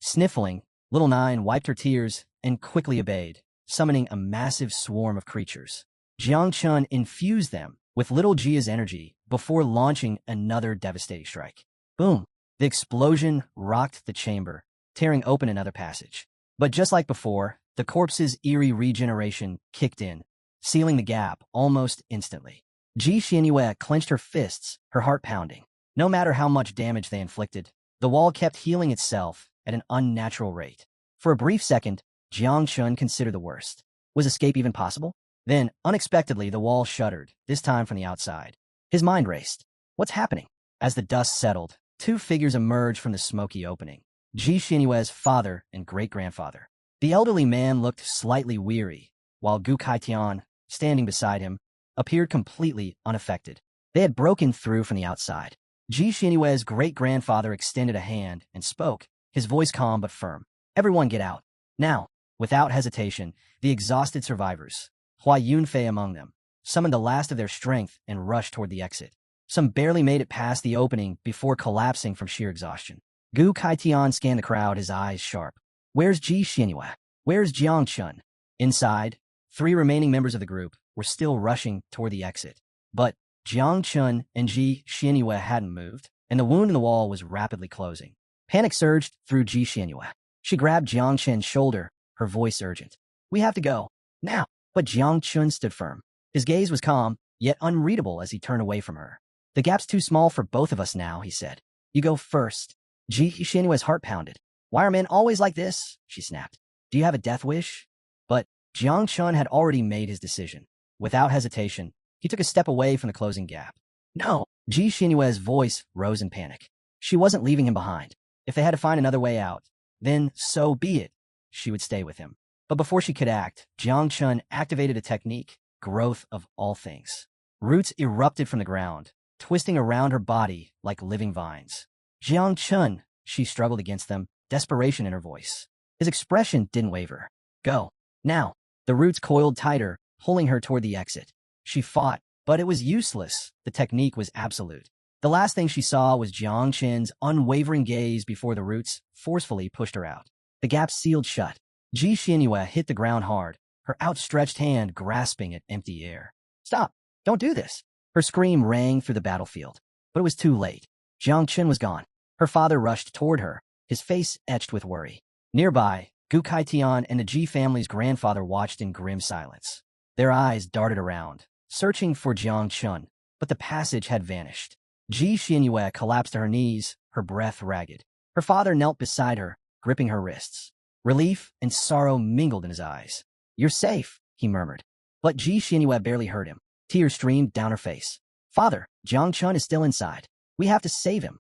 Sniffling, Little Nine wiped her tears and quickly obeyed, summoning a massive swarm of creatures. Jiang Chun infused them with Little Jia's energy before launching another devastating strike. Boom! The explosion rocked the chamber, tearing open another passage. But just like before, the corpse's eerie regeneration kicked in, sealing the gap almost instantly. Ji Xianyue clenched her fists, her heart pounding. No matter how much damage they inflicted, the wall kept healing itself at an unnatural rate. For a brief second, Jiang Chun considered the worst. Was escape even possible? Then, unexpectedly, the wall shuddered, this time from the outside. His mind raced. What's happening? As the dust settled, two figures emerged from the smoky opening. Ji Xianyue's father and great-grandfather. The elderly man looked slightly weary, while Gu Kaitian, standing beside him, appeared completely unaffected. They had broken through from the outside. Ji Xianyue's great-grandfather extended a hand and spoke, his voice calm but firm. Everyone get out. Now. Without hesitation, the exhausted survivors, Hua Yunfei among them, summoned the last of their strength and rushed toward the exit. Some barely made it past the opening before collapsing from sheer exhaustion. Gu Kaitian scanned the crowd, his eyes sharp. Where's Ji Xianyue? Where's Jiang Chun? Inside, 3 remaining members of the group were still rushing toward the exit. But Jiang Chun and Ji Xianyue hadn't moved, and the wound in the wall was rapidly closing. Panic surged through Ji Xianyue. She grabbed Jiang Chen's shoulder, her voice urgent. We have to go. Now. But Jiang Chun stood firm. His gaze was calm, yet unreadable as he turned away from her. The gap's too small for both of us now, he said. You go first. Ji Xinyue's heart pounded. Why are men always like this? She snapped. Do you have a death wish? But Jiang Chun had already made his decision. Without hesitation, he took a step away from the closing gap. No. Ji Xinyue's voice rose in panic. She wasn't leaving him behind. If they had to find another way out, then so be it. She would stay with him. But before she could act, Jiang Chun activated a technique, growth of all things. Roots erupted from the ground, twisting around her body like living vines. Jiang Chun, she struggled against them, desperation in her voice. His expression didn't waver. Go. Now. The roots coiled tighter, pulling her toward the exit. She fought, but it was useless. The technique was absolute. The last thing she saw was Jiang Chun's unwavering gaze before the roots forcefully pushed her out. The gap sealed shut. Ji Xinyue hit the ground hard, her outstretched hand grasping at empty air. Stop! Don't do this! Her scream rang through the battlefield. But it was too late. Jiang Chun was gone. Her father rushed toward her, his face etched with worry. Nearby, Gu Kaitian and the Ji family's grandfather watched in grim silence. Their eyes darted around, searching for Jiang Chun, but the passage had vanished. Ji Xinyue collapsed to her knees, her breath ragged. Her father knelt beside her, gripping her wrists. Relief and sorrow mingled in his eyes. You're safe, he murmured. But Ji Xinyue barely heard him. Tears streamed down her face. Father, Jiang Chun is still inside. We have to save him.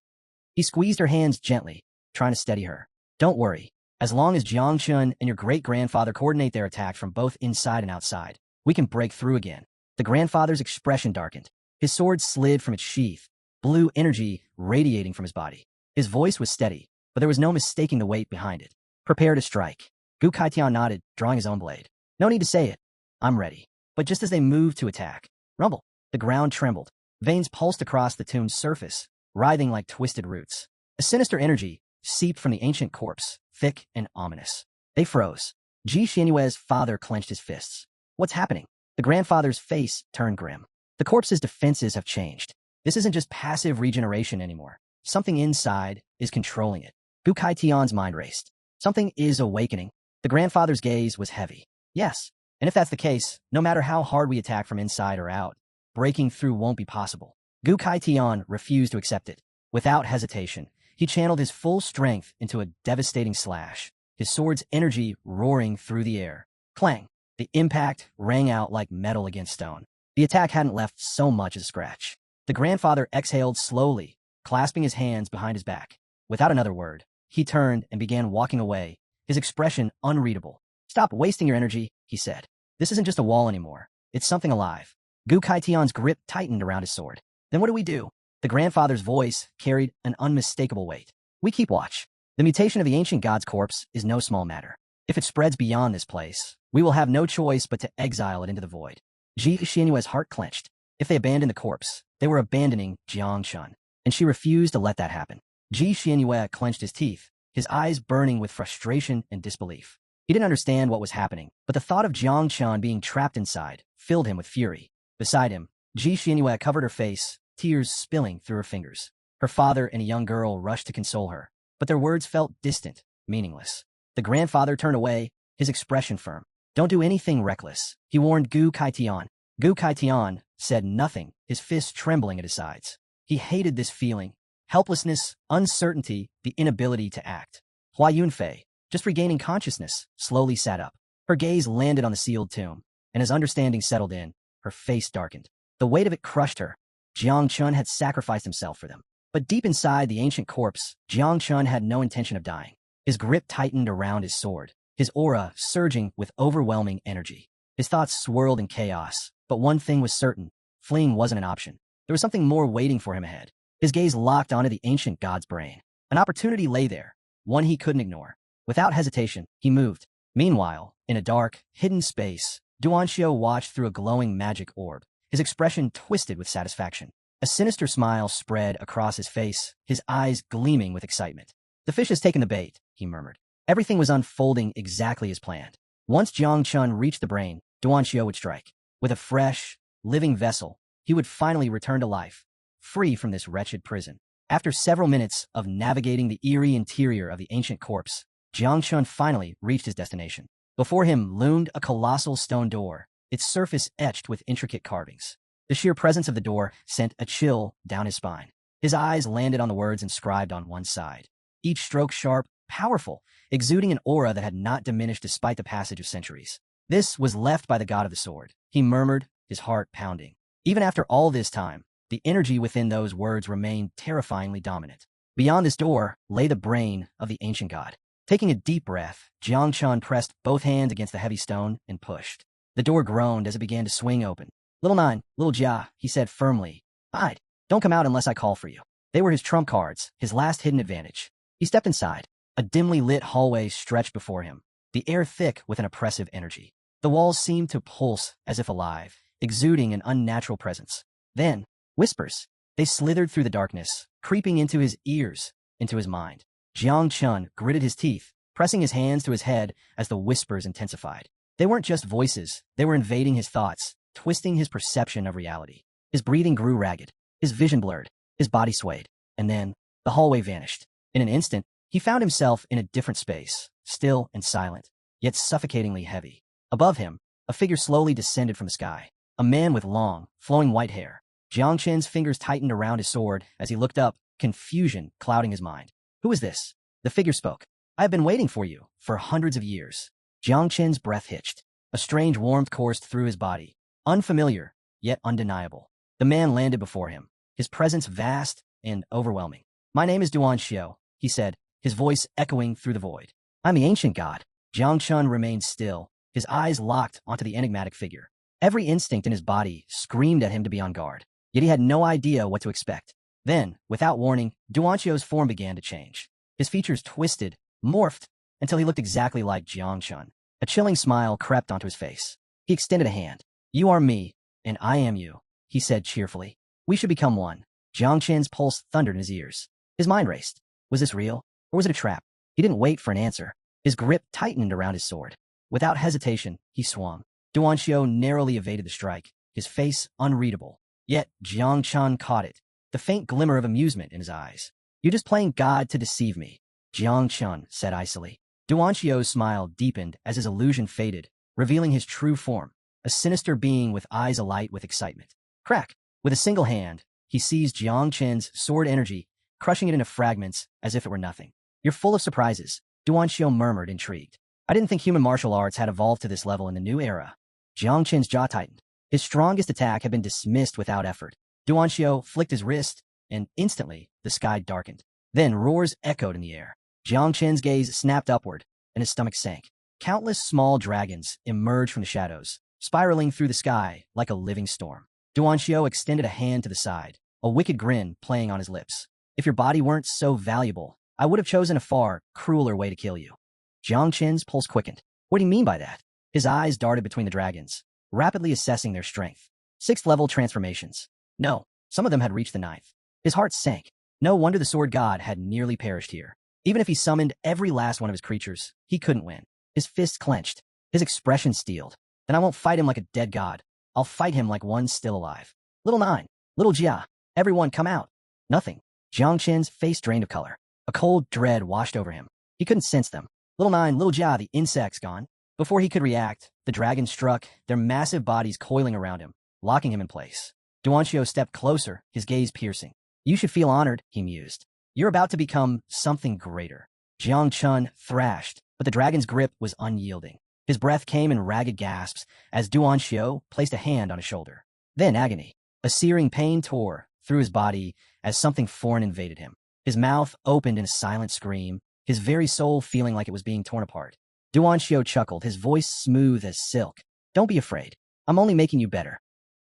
He squeezed her hands gently, trying to steady her. Don't worry. As long as Jiang Chun and your great-grandfather coordinate their attack from both inside and outside, we can break through again. The grandfather's expression darkened. His sword slid from its sheath, blue energy radiating from his body. His voice was steady, but there was no mistaking the weight behind it. Prepare to strike. Gu Kaitian nodded, drawing his own blade. No need to say it. I'm ready. But just as they moved to attack, rumble, the ground trembled. Veins pulsed across the tomb's surface, writhing like twisted roots. A sinister energy seeped from the ancient corpse, thick and ominous. They froze. Ji Xinyue's father clenched his fists. What's happening? The grandfather's face turned grim. The corpse's defenses have changed. This isn't just passive regeneration anymore. Something inside is controlling it. Gu Kaitian's mind raced. Something is awakening. The grandfather's gaze was heavy. Yes, and if that's the case, no matter how hard we attack from inside or out, breaking through won't be possible. Gu Kaitian refused to accept it. Without hesitation, he channeled his full strength into a devastating slash, his sword's energy roaring through the air. Clang! The impact rang out like metal against stone. The attack hadn't left so much as a scratch. The grandfather exhaled slowly, clasping his hands behind his back. Without another word, he turned and began walking away, his expression unreadable. Stop wasting your energy, he said. This isn't just a wall anymore. It's something alive. Gu Kaitian's grip tightened around his sword. Then what do we do? The grandfather's voice carried an unmistakable weight. We keep watch. The mutation of the ancient god's corpse is no small matter. If it spreads beyond this place, we will have no choice but to exile it into the void. Ji Xinyue's heart clenched. If they abandoned the corpse, they were abandoning Jiang Chun, and she refused to let that happen. Ji Xinyue clenched his teeth, his eyes burning with frustration and disbelief. He didn't understand what was happening, but the thought of Jiang Chun being trapped inside filled him with fury. Beside him, Ji Xinyue covered her face, tears spilling through her fingers. Her father and a young girl rushed to console her, but their words felt distant, meaningless. The grandfather turned away, his expression firm. Don't do anything reckless, he warned Gu Kaitian. Gu Kaitian said nothing, his fists trembling at his sides. He hated this feeling. Helplessness, uncertainty, the inability to act. Hua Yunfei, just regaining consciousness, slowly sat up. Her gaze landed on the sealed tomb, and as understanding settled in, her face darkened. The weight of it crushed her. Jiang Chun had sacrificed himself for them. But deep inside the ancient corpse, Jiang Chun had no intention of dying. His grip tightened around his sword, his aura surging with overwhelming energy. His thoughts swirled in chaos, but one thing was certain. Fleeing wasn't an option. There was something more waiting for him ahead. His gaze locked onto the ancient god's brain. An opportunity lay there, one he couldn't ignore. Without hesitation, he moved. Meanwhile, in a dark, hidden space, Duanxiu watched through a glowing magic orb, his expression twisted with satisfaction. A sinister smile spread across his face, his eyes gleaming with excitement. The fish has taken the bait, he murmured. Everything was unfolding exactly as planned. Once Jiang Chun reached the brain, Duanxiu would strike. With a fresh, living vessel, he would finally return to life, free from this wretched prison. After several minutes of navigating the eerie interior of the ancient corpse, Jiang Chun finally reached his destination. Before him loomed a colossal stone door, its surface etched with intricate carvings. The sheer presence of the door sent a chill down his spine. His eyes landed on the words inscribed on one side, each stroke sharp, powerful, exuding an aura that had not diminished despite the passage of centuries. This was left by the god of the sword, he murmured, his heart pounding. Even after all this time, the energy within those words remained terrifyingly dominant. Beyond this door lay the brain of the ancient god. Taking a deep breath, Jiang Chun pressed both hands against the heavy stone and pushed. The door groaned as it began to swing open. "Little Nine, little Jia," he said firmly. "Hide. Don't come out unless I call for you." They were his trump cards, his last hidden advantage. He stepped inside. A dimly lit hallway stretched before him, the air thick with an oppressive energy. The walls seemed to pulse as if alive, exuding an unnatural presence. Then, whispers. They slithered through the darkness, creeping into his ears, into his mind. Jiang Chun gritted his teeth, pressing his hands to his head as the whispers intensified. They weren't just voices, they were invading his thoughts, twisting his perception of reality. His breathing grew ragged, his vision blurred, his body swayed, and then the hallway vanished. In an instant, he found himself in a different space, still and silent, yet suffocatingly heavy. Above him, a figure slowly descended from the sky, a man with long, flowing white hair. Jiang Chen's fingers tightened around his sword as he looked up, confusion clouding his mind. "Who is this?" The figure spoke. "I have been waiting for you for hundreds of years." Jiang Chen's breath hitched. A strange warmth coursed through his body, unfamiliar, yet undeniable. The man landed before him, his presence vast and overwhelming. "My name is Duan Xiao," he said, his voice echoing through the void. "I'm the ancient god." Jiang Chun remained still, his eyes locked onto the enigmatic figure. Every instinct in his body screamed at him to be on guard, yet he had no idea what to expect. Then, without warning, Duan Xiao's form began to change. His features twisted, morphed, until he looked exactly like Jiang Chun. A chilling smile crept onto his face. He extended a hand. "You are me, and I am you," he said cheerfully. "We should become one." Jiang Chen's pulse thundered in his ears. His mind raced. Was this real, or was it a trap? He didn't wait for an answer. His grip tightened around his sword. Without hesitation, he swung. Duan Xiao narrowly evaded the strike, his face unreadable. Yet Jiang Chun caught it, the faint glimmer of amusement in his eyes. "You're just playing God to deceive me," Jiang Chun said icily. Duan Xiao's smile deepened as his illusion faded, revealing his true form, a sinister being with eyes alight with excitement. Crack! With a single hand, he seized Jiang Chen's sword energy, crushing it into fragments as if it were nothing. "You're full of surprises," Duan Xiao murmured, intrigued. "I didn't think human martial arts had evolved to this level in the new era." Jiang Chen's jaw tightened. His strongest attack had been dismissed without effort. Duan Xiao flicked his wrist, and instantly the sky darkened. Then roars echoed in the air. Jiang Chen's gaze snapped upward, and his stomach sank. Countless small dragons emerged from the shadows, spiraling through the sky like a living storm. Duan Xiao extended a hand to the side, a wicked grin playing on his lips. "If your body weren't so valuable, I would have chosen a far crueler way to kill you." Jiang Chen's pulse quickened. "What do you mean by that?" His eyes darted between the dragons, rapidly assessing their strength. 6th-level transformations. No, some of them had reached the 9th. His heart sank. No wonder the sword god had nearly perished here. Even if he summoned every last one of his creatures, he couldn't win. His fists clenched, his expression steeled. "Then I won't fight him like a dead god. I'll fight him like one still alive." "Little Nine, little Jia, everyone come out." Nothing. Jiang Chen's face drained of color. A cold dread washed over him. He couldn't sense them. "Little Nine, little Jia, the insect's gone." Before he could react, the dragon struck, their massive bodies coiling around him, locking him in place. Duan Xiao stepped closer, his gaze piercing. "You should feel honored," he mused. "You're about to become something greater." Jiang Chun thrashed, but the dragon's grip was unyielding. His breath came in ragged gasps as Duan Xiao placed a hand on his shoulder. Then agony. A searing pain tore through his body as something foreign invaded him. His mouth opened in a silent scream, his very soul feeling like it was being torn apart. Duan Xiao chuckled, his voice smooth as silk. "Don't be afraid. I'm only making you better."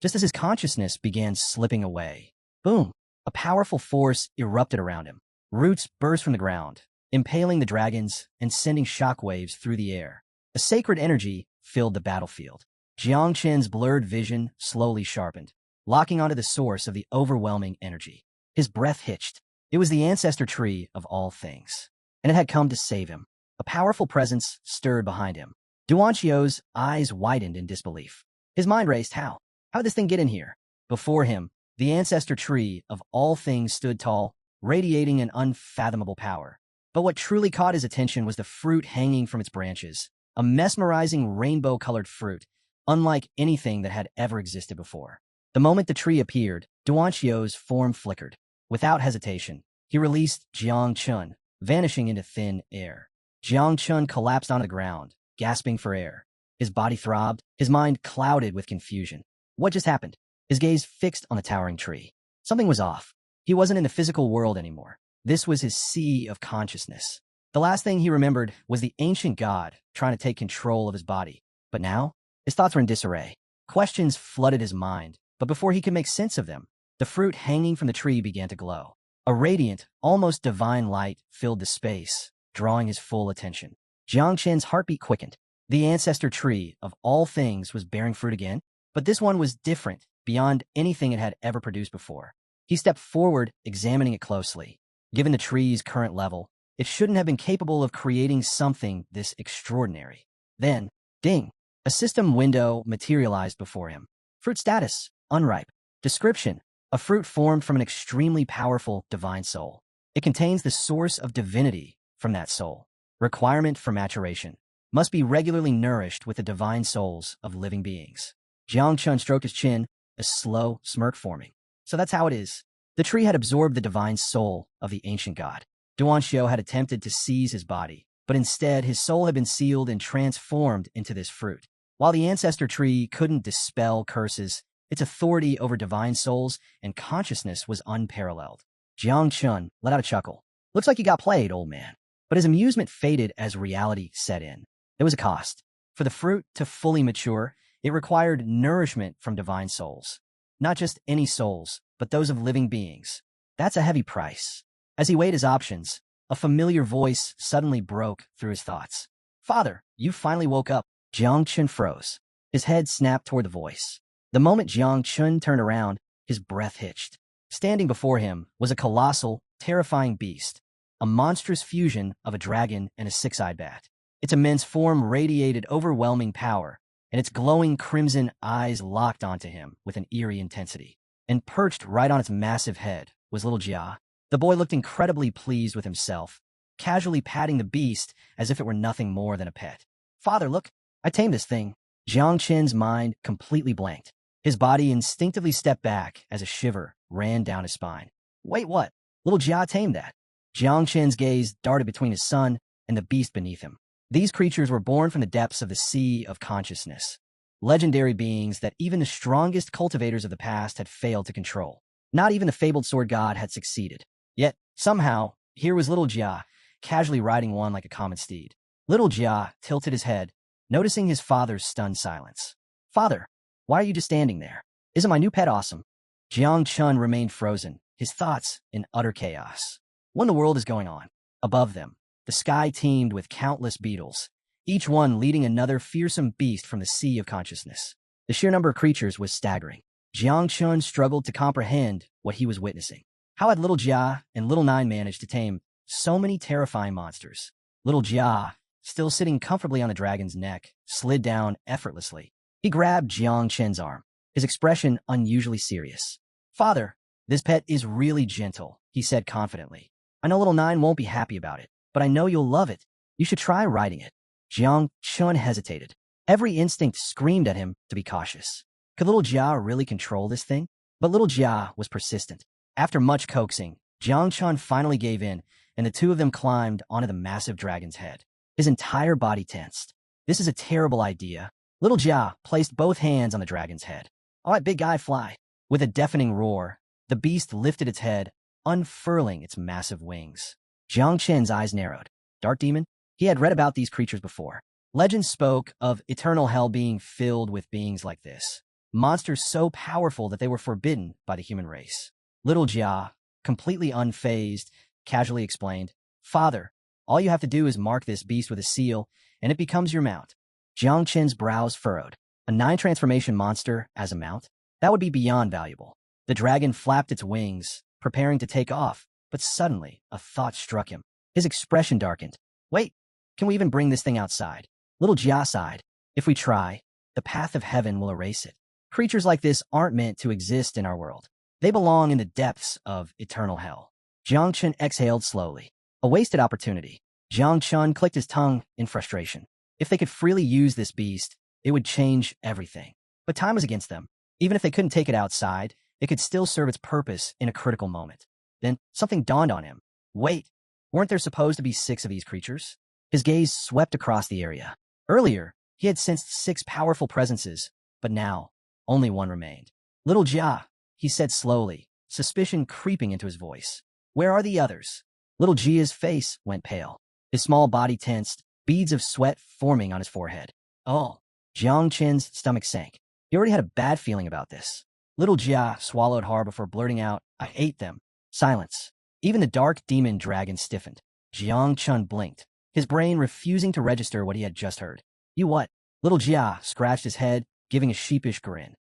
Just as his consciousness began slipping away, boom, a powerful force erupted around him. Roots burst from the ground, impaling the dragons and sending shockwaves through the air. A sacred energy filled the battlefield. Jiang Chen's blurred vision slowly sharpened, locking onto the source of the overwhelming energy. His breath hitched. It was the ancestor tree of all things, and it had come to save him. A powerful presence stirred behind him. Duan Xiao's eyes widened in disbelief. His mind raced. How? How'd this thing get in here? Before him, the ancestor tree of all things stood tall, radiating an unfathomable power. But what truly caught his attention was the fruit hanging from its branches, a mesmerizing rainbow-colored fruit, unlike anything that had ever existed before. The moment the tree appeared, Duanxio's form flickered. Without hesitation, he released Jiang Chun, vanishing into thin air. Jiang Chun collapsed onto the ground, gasping for air. His body throbbed, his mind clouded with confusion. What just happened? His gaze fixed on the towering tree. Something was off. He wasn't in the physical world anymore. This was his sea of consciousness. The last thing he remembered was the ancient god trying to take control of his body. But now, his thoughts were in disarray. Questions flooded his mind, but before he could make sense of them, the fruit hanging from the tree began to glow. A radiant, almost divine light filled the space, drawing his full attention. Jiang Chen's heartbeat quickened. The ancestor tree of all things was bearing fruit again, but this one was different, beyond anything it had ever produced before. He stepped forward, examining it closely. Given the tree's current level, it shouldn't have been capable of creating something this extraordinary. Then, ding! A system window materialized before him. Fruit status, unripe. Description, a fruit formed from an extremely powerful divine soul. It contains the source of divinity from that soul. Requirement for maturation, must be regularly nourished with the divine souls of living beings. Jiang Chun stroked his chin, a slow smirk forming. So that's how it is. The tree had absorbed the divine soul of the ancient god. Duanxio had attempted to seize his body, but instead his soul had been sealed and transformed into this fruit. While the ancestor tree couldn't dispel curses, its authority over divine souls and consciousness was unparalleled. Jiang Chun let out a chuckle. Looks like you got played, old man. But his amusement faded as reality set in. There was a cost. For the fruit to fully mature, it required nourishment from divine souls. Not just any souls, but those of living beings. That's a heavy price. As he weighed his options, a familiar voice suddenly broke through his thoughts. Father, you finally woke up. Jiang Chun froze. His head snapped toward the voice. The moment Jiang Chun turned around, his breath hitched. Standing before him was a colossal, terrifying beast, a monstrous fusion of a dragon and a six-eyed bat. Its immense form radiated overwhelming power, and its glowing crimson eyes locked onto him with an eerie intensity. And perched right on its massive head was little Jia. The boy looked incredibly pleased with himself, casually patting the beast as if it were nothing more than a pet. Father, look, I tamed this thing. Jiang Chen's mind completely blanked. His body instinctively stepped back as a shiver ran down his spine. Wait, what? Little Jia tamed that. Jiang Chen's gaze darted between his son and the beast beneath him. These creatures were born from the depths of the sea of consciousness. Legendary beings that even the strongest cultivators of the past had failed to control. Not even the fabled sword god had succeeded. Yet, somehow, here was little Jia, casually riding one like a common steed. Little Jia tilted his head, noticing his father's stunned silence. Father, why are you just standing there? Isn't my new pet awesome? Jiang Chun remained frozen, his thoughts in utter chaos. What in the world is going on? Above them, the sky teemed with countless beetles, each one leading another fearsome beast from the sea of consciousness. The sheer number of creatures was staggering. Jiang Chun struggled to comprehend what he was witnessing. How had little Jia and little Nine managed to tame so many terrifying monsters? Little Jia, still sitting comfortably on the dragon's neck, slid down effortlessly. He grabbed Jiang Chen's arm, his expression unusually serious. Father, this pet is really gentle, he said confidently. I know little Nine won't be happy about it, but I know you'll love it. You should try riding it. Jiang Chun hesitated. Every instinct screamed at him to be cautious. Could little Jia really control this thing? But little Jia was persistent. After much coaxing, Jiang Chun finally gave in, and the two of them climbed onto the massive dragon's head. His entire body tensed. This is a terrible idea. Little Jia placed both hands on the dragon's head. All right, big guy, fly. With a deafening roar, the beast lifted its head, unfurling its massive wings. Jiang Chen's eyes narrowed. Dark demon? He had read about these creatures before. Legends spoke of eternal hell being filled with beings like this. Monsters so powerful that they were forbidden by the human race. Little Jia, completely unfazed, casually explained, Father, all you have to do is mark this beast with a seal, and it becomes your mount. Jiang Chen's brows furrowed. A 9-transformation monster as a mount? That would be beyond valuable. The dragon flapped its wings, preparing to take off, but suddenly a thought struck him. His expression darkened. Wait, can we even bring this thing outside? Little Jia sighed. If we try, the path of heaven will erase it. Creatures like this aren't meant to exist in our world. They belong in the depths of eternal hell. Jiang Chun exhaled slowly. A wasted opportunity. Jiang Chun clicked his tongue in frustration. If they could freely use this beast, it would change everything. But time was against them. Even if they couldn't take it outside, it could still serve its purpose in a critical moment. Then something dawned on him. Wait, weren't there supposed to be 6 of these creatures? His gaze swept across the area. Earlier, he had sensed 6 powerful presences, but now, only one remained. Little Jia, he said slowly, suspicion creeping into his voice. Where are the others? Little Jia's face went pale. His small body tensed, beads of sweat forming on his forehead. Oh, Jiang Qin's stomach sank. He already had a bad feeling about this. Little Jia swallowed hard before blurting out, I ate them. Silence. Even the dark demon dragon stiffened. Jiang Chun blinked, his brain refusing to register what he had just heard. You what? Little Jia scratched his head, giving a sheepish grin.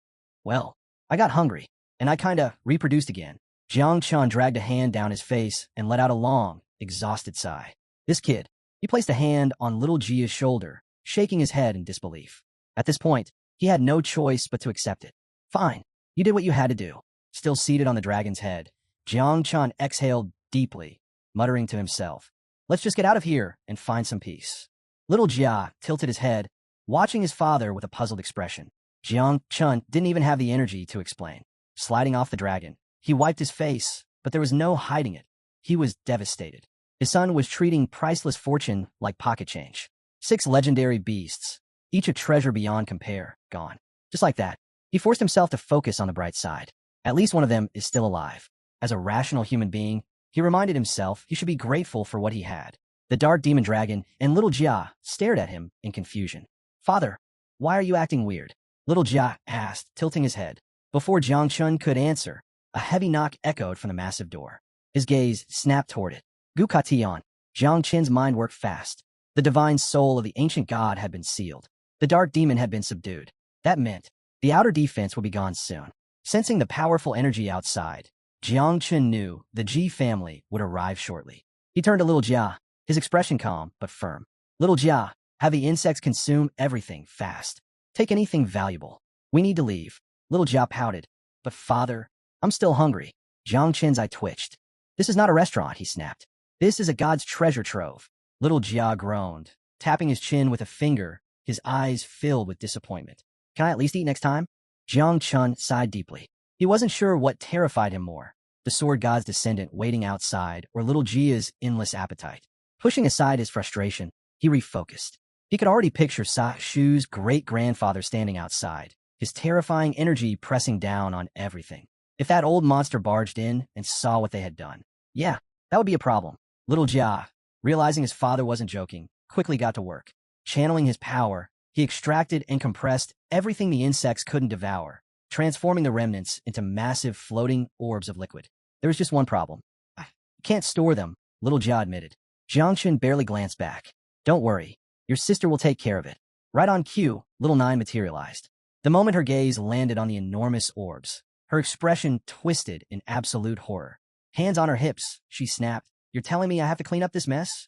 Well, I got hungry, and I kinda reproduced again. Jiang Chun dragged a hand down his face and let out a long, exhausted sigh. This kid, he placed a hand on little Jia's shoulder, shaking his head in disbelief. At this point, he had no choice but to accept it. Fine, you did what you had to do. Still seated on the dragon's head, Jiang Chun exhaled deeply, muttering to himself, let's just get out of here and find some peace. Little Jia tilted his head, watching his father with a puzzled expression. Jiang Chun didn't even have the energy to explain. Sliding off the dragon, he wiped his face, but there was no hiding it. He was devastated. His son was treating priceless fortune like pocket change. 6 legendary beasts, each a treasure beyond compare, gone. Just like that, he forced himself to focus on the bright side. At least one of them is still alive. As a rational human being, he reminded himself he should be grateful for what he had. The dark demon dragon and little Jia stared at him in confusion. Father, why are you acting weird? Little Jia asked, tilting his head. Before Jiang Chun could answer, a heavy knock echoed from the massive door. His gaze snapped toward it. Gu Katian. Jiang Chen's mind worked fast. The divine soul of the ancient god had been sealed. The dark demon had been subdued. That meant the outer defense would be gone soon. Sensing the powerful energy outside, Jiang Chen knew the Ji family would arrive shortly. He turned to little Jia, his expression calm but firm. Little Jia, have the insects consume everything fast. Take anything valuable. We need to leave. Little Jia pouted. But father, I'm still hungry. Jiang Chen's eye twitched. This is not a restaurant, he snapped. This is a god's treasure trove. Little Jia groaned, tapping his chin with a finger, his eyes filled with disappointment. Can I at least eat next time? Jiang Chun sighed deeply. He wasn't sure what terrified him more, the sword god's descendant waiting outside or little Jia's endless appetite. Pushing aside his frustration, he refocused. He could already picture Sa Shu's great-grandfather standing outside, his terrifying energy pressing down on everything. If that old monster barged in and saw what they had done, yeah, that would be a problem. Little Jia, realizing his father wasn't joking, quickly got to work. Channeling his power, he extracted and compressed everything the insects couldn't devour, transforming the remnants into massive floating orbs of liquid. There was just one problem. I can't store them, little Jia admitted. Jiangchen barely glanced back. Don't worry, your sister will take care of it. Right on cue, little Nine materialized. The moment her gaze landed on the enormous orbs, her expression twisted in absolute horror. Hands on her hips, she snapped. You're telling me I have to clean up this mess?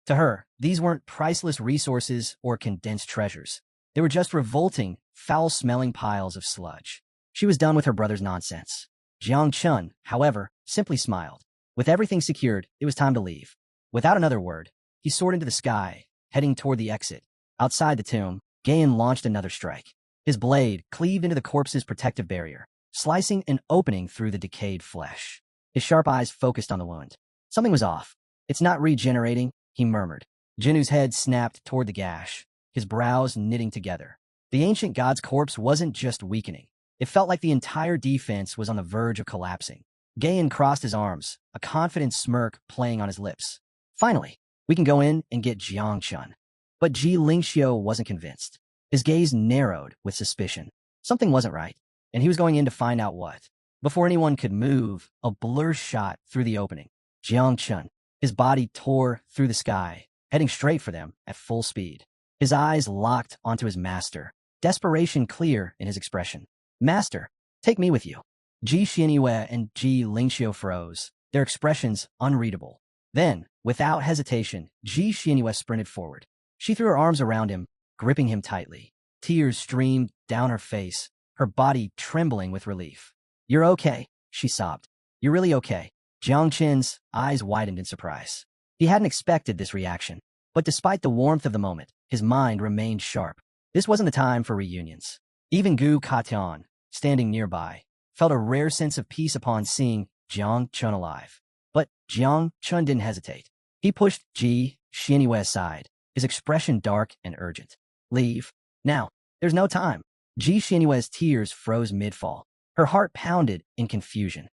To her, these weren't priceless resources or condensed treasures. They were just revolting, foul-smelling piles of sludge. She was done with her brother's nonsense. Jiang Chun, however, simply smiled. With everything secured, it was time to leave. Without another word, he soared into the sky, heading toward the exit. Outside the tomb, Gayan launched another strike. His blade cleaved into the corpse's protective barrier, slicing and opening through the decayed flesh. His sharp eyes focused on the wound. Something was off. It's not regenerating, he murmured. Jinu's head snapped toward the gash, his brows knitting together. The ancient god's corpse wasn't just weakening. It felt like the entire defense was on the verge of collapsing. Gayan crossed his arms, a confident smirk playing on his lips. Finally, we can go in and get Jiang Chun. But Ji Lingxiu wasn't convinced. His gaze narrowed with suspicion. Something wasn't right, and he was going in to find out what. Before anyone could move, a blur shot through the opening. Jiang Chun, his body tore through the sky, heading straight for them at full speed. His eyes locked onto his master, desperation clear in his expression. Master, take me with you. Ji Xianyue and Ji Lingxiu froze, their expressions unreadable. Then, without hesitation, Ji Xianyue sprinted forward. She threw her arms around him, gripping him tightly. Tears streamed down her face, her body trembling with relief. You're okay, she sobbed. You're really okay. Jiang Chen's eyes widened in surprise. He hadn't expected this reaction. But despite the warmth of the moment, his mind remained sharp. This wasn't the time for reunions. Even Gu Katian, standing nearby, felt a rare sense of peace upon seeing Jiang Chun alive. But Jiang Chun didn't hesitate. He pushed Ji Xianyue aside, his expression dark and urgent. Leave. Now. There's no time. Ji Xianyue's tears froze mid-fall. Her heart pounded in confusion.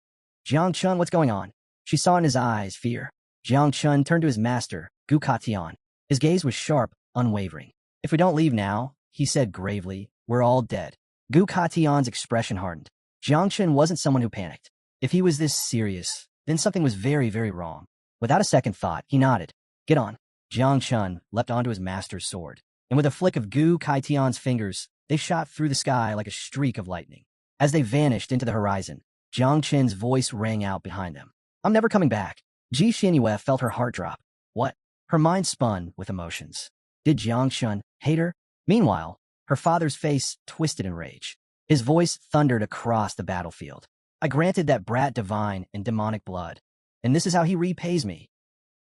Jiang Chun, what's going on? She saw in his eyes fear. Jiang Chun turned to his master, Gu Katian. His gaze was sharp, unwavering. If we don't leave now, he said gravely, we're all dead. Gu Katian's expression hardened. Jiang Chun wasn't someone who panicked. If he was this serious, then something was very, very wrong. Without a second thought, he nodded. Get on. Jiang Chun leapt onto his master's sword, and with a flick of Gu Katian's fingers, they shot through the sky like a streak of lightning. As they vanished into the horizon, Jiang Chun's voice rang out behind them. I'm never coming back. Ji Xianyue felt her heart drop. What? Her mind spun with emotions. Did Jiang Chun hate her? Meanwhile, her father's face twisted in rage. His voice thundered across the battlefield. I granted that brat divine and demonic blood, and this is how he repays me.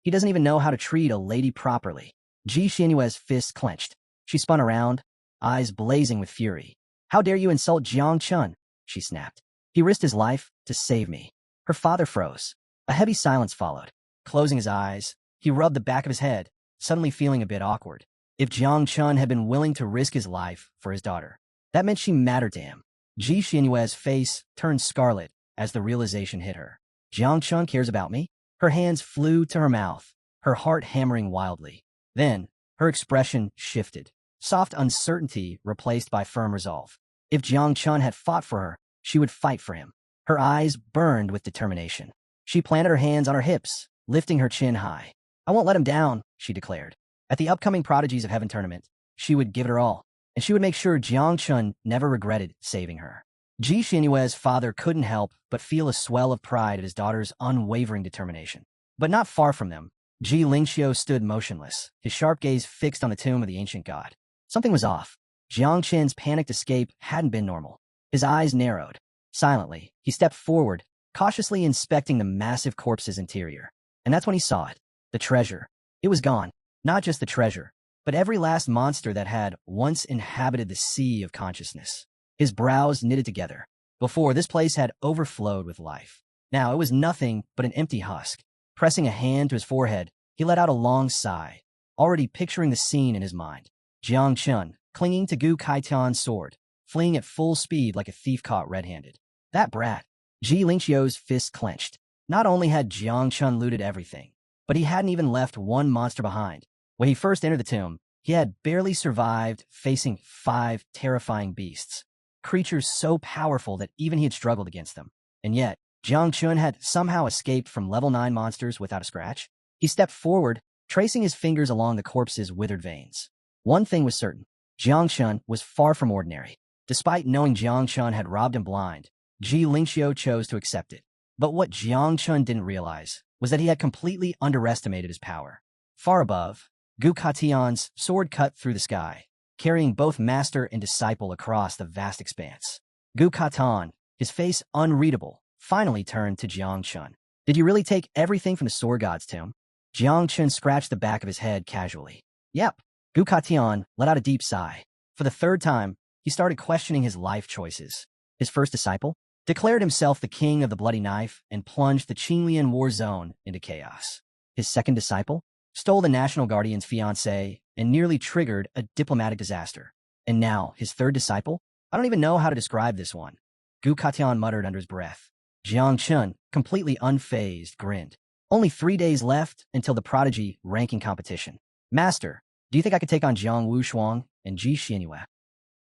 He doesn't even know how to treat a lady properly. Ji Xianyue's fist clenched. She spun around, eyes blazing with fury. How dare you insult Jiang Chun? She snapped. He risked his life to save me. Her father froze. A heavy silence followed. Closing his eyes, he rubbed the back of his head, suddenly feeling a bit awkward. If Jiang Chun had been willing to risk his life for his daughter, that meant she mattered to him. Ji Xianyue's face turned scarlet as the realization hit her. Jiang Chun cares about me? Her hands flew to her mouth, her heart hammering wildly. Then, her expression shifted. Soft uncertainty replaced by firm resolve. If Jiang Chun had fought for her, she would fight for him. Her eyes burned with determination. She planted her hands on her hips, lifting her chin high. I won't let him down, she declared. At the upcoming Prodigies of Heaven tournament, she would give it her all, and she would make sure Jiang Chun never regretted saving her. Ji Xianyue's father couldn't help but feel a swell of pride at his daughter's unwavering determination. But not far from them, Ji Lingxiu stood motionless, his sharp gaze fixed on the tomb of the ancient god. Something was off. Jiang Chen's panicked escape hadn't been normal. His eyes narrowed. Silently, he stepped forward, cautiously inspecting the massive corpse's interior. And that's when he saw it. The treasure. It was gone. Not just the treasure, but every last monster that had once inhabited the sea of consciousness. His brows knitted together. Before, this place had overflowed with life. Now it was nothing but an empty husk. Pressing a hand to his forehead, he let out a long sigh, already picturing the scene in his mind. Jiang Chun, clinging to Gu Kaitan's sword, fleeing at full speed like a thief caught red-handed. That brat. Ji Lingxiu's fist clenched. Not only had Jiang Chun looted everything, but he hadn't even left one monster behind. When he first entered the tomb, he had barely survived facing 5 terrifying beasts. Creatures so powerful that even he had struggled against them. And yet, Jiang Chun had somehow escaped from level 9 monsters without a scratch. He stepped forward, tracing his fingers along the corpse's withered veins. One thing was certain. Jiang Chun was far from ordinary. Despite knowing Jiang Chun had robbed him blind, Ji Lingxiu chose to accept it. But what Jiang Chun didn't realize was that he had completely underestimated his power. Far above, Gu Katian's sword cut through the sky, carrying both master and disciple across the vast expanse. Gu Katan, his face unreadable, finally turned to Jiang Chun. Did you really take everything from the sword god's tomb? Jiang Chun scratched the back of his head casually. Yep. Gu Katian let out a deep sigh. For the third time, he started questioning his life choices. His first disciple declared himself the king of the bloody knife and plunged the Qinglian war zone into chaos. His second disciple stole the National Guardian's fiancée and nearly triggered a diplomatic disaster. And now, his third disciple? I don't even know how to describe this one. Gu Katian muttered under his breath. Jiang Chun, completely unfazed, grinned. Only 3 days left until the Prodigy ranking competition. Master, do you think I could take on Jiang Wushuang and Ji Xianyue?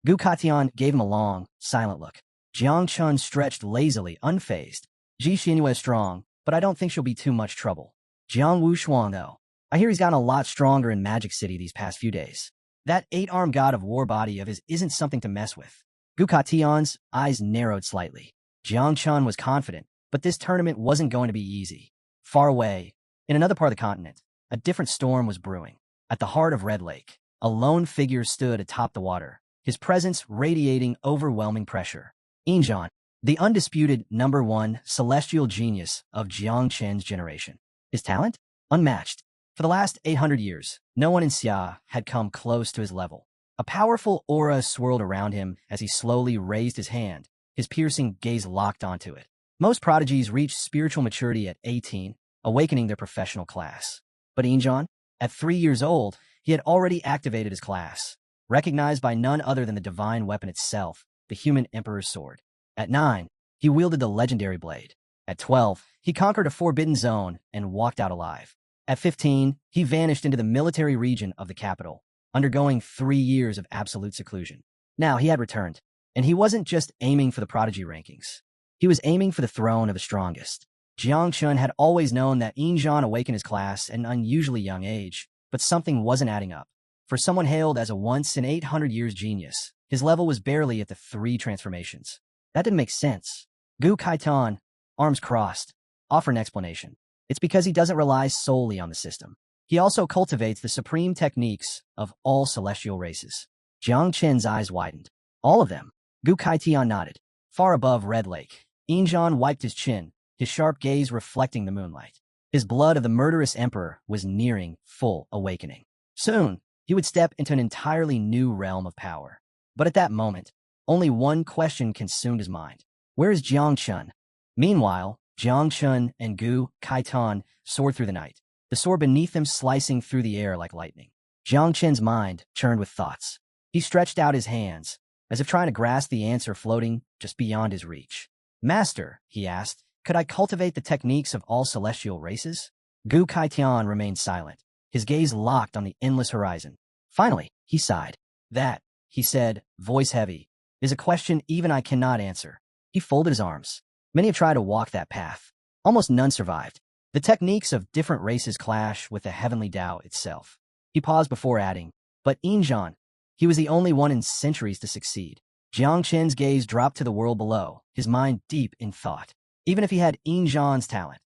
Gu Katian gave him a long, silent look. Jiang Chun stretched lazily, unfazed. Ji Xianyue is strong, but I don't think she'll be too much trouble. Jiang Wushuang, though. I hear he's gotten a lot stronger in Magic City these past few days. That 8-armed god of war body of his isn't something to mess with. Gu Katian's eyes narrowed slightly. Jiang Chun was confident, but this tournament wasn't going to be easy. Far away, in another part of the continent, a different storm was brewing. At the heart of Red Lake, a lone figure stood atop the water, his presence radiating overwhelming pressure. Injan, the undisputed #1 celestial genius of Jiang Chen's generation. His talent? Unmatched. For the last 800 years, no one in Xia had come close to his level. A powerful aura swirled around him as he slowly raised his hand, his piercing gaze locked onto it. Most prodigies reach spiritual maturity at 18, awakening their professional class. But Injan, at 3 years old, he had already activated his class, recognized by none other than the divine weapon itself, the human emperor's sword. At 9, he wielded the legendary blade. At 12, he conquered a forbidden zone and walked out alive. At 15, he vanished into the military region of the capital, undergoing 3 years of absolute seclusion. Now he had returned, and he wasn't just aiming for the prodigy rankings. He was aiming for the throne of the strongest. Jiang Chun had always known that Injan awakened his class at an unusually young age, but something wasn't adding up. For someone hailed as a once-in-800-years genius, his level was barely at the 3 transformations. That didn't make sense. Gu Kaitan, arms crossed, offered an explanation. It's because he doesn't rely solely on the system. He also cultivates the supreme techniques of all celestial races. Jiang Chen's eyes widened. All of them. Gu Kaitian nodded. Far above Red Lake, Injan wiped his chin, his sharp gaze reflecting the moonlight. His blood of the murderous emperor was nearing full awakening. Soon, he would step into an entirely new realm of power. But at that moment, only one question consumed his mind. Where is Jiang Chun? Meanwhile, Jiang Chun and Gu Kaitan soared through the night, the sword beneath them slicing through the air like lightning. Jiang Chen's mind churned with thoughts. He stretched out his hands, as if trying to grasp the answer floating just beyond his reach. Master, he asked, could I cultivate the techniques of all celestial races? Gu Kaitian remained silent, his gaze locked on the endless horizon. Finally, he sighed. That, he said, voice heavy, is a question even I cannot answer. He folded his arms. Many have tried to walk that path. Almost none survived. The techniques of different races clash with the heavenly Tao itself. He paused before adding, but Injan, he was the only one in centuries to succeed. Jiang Chen's gaze dropped to the world below, his mind deep in thought. Even if he had Injan's talent,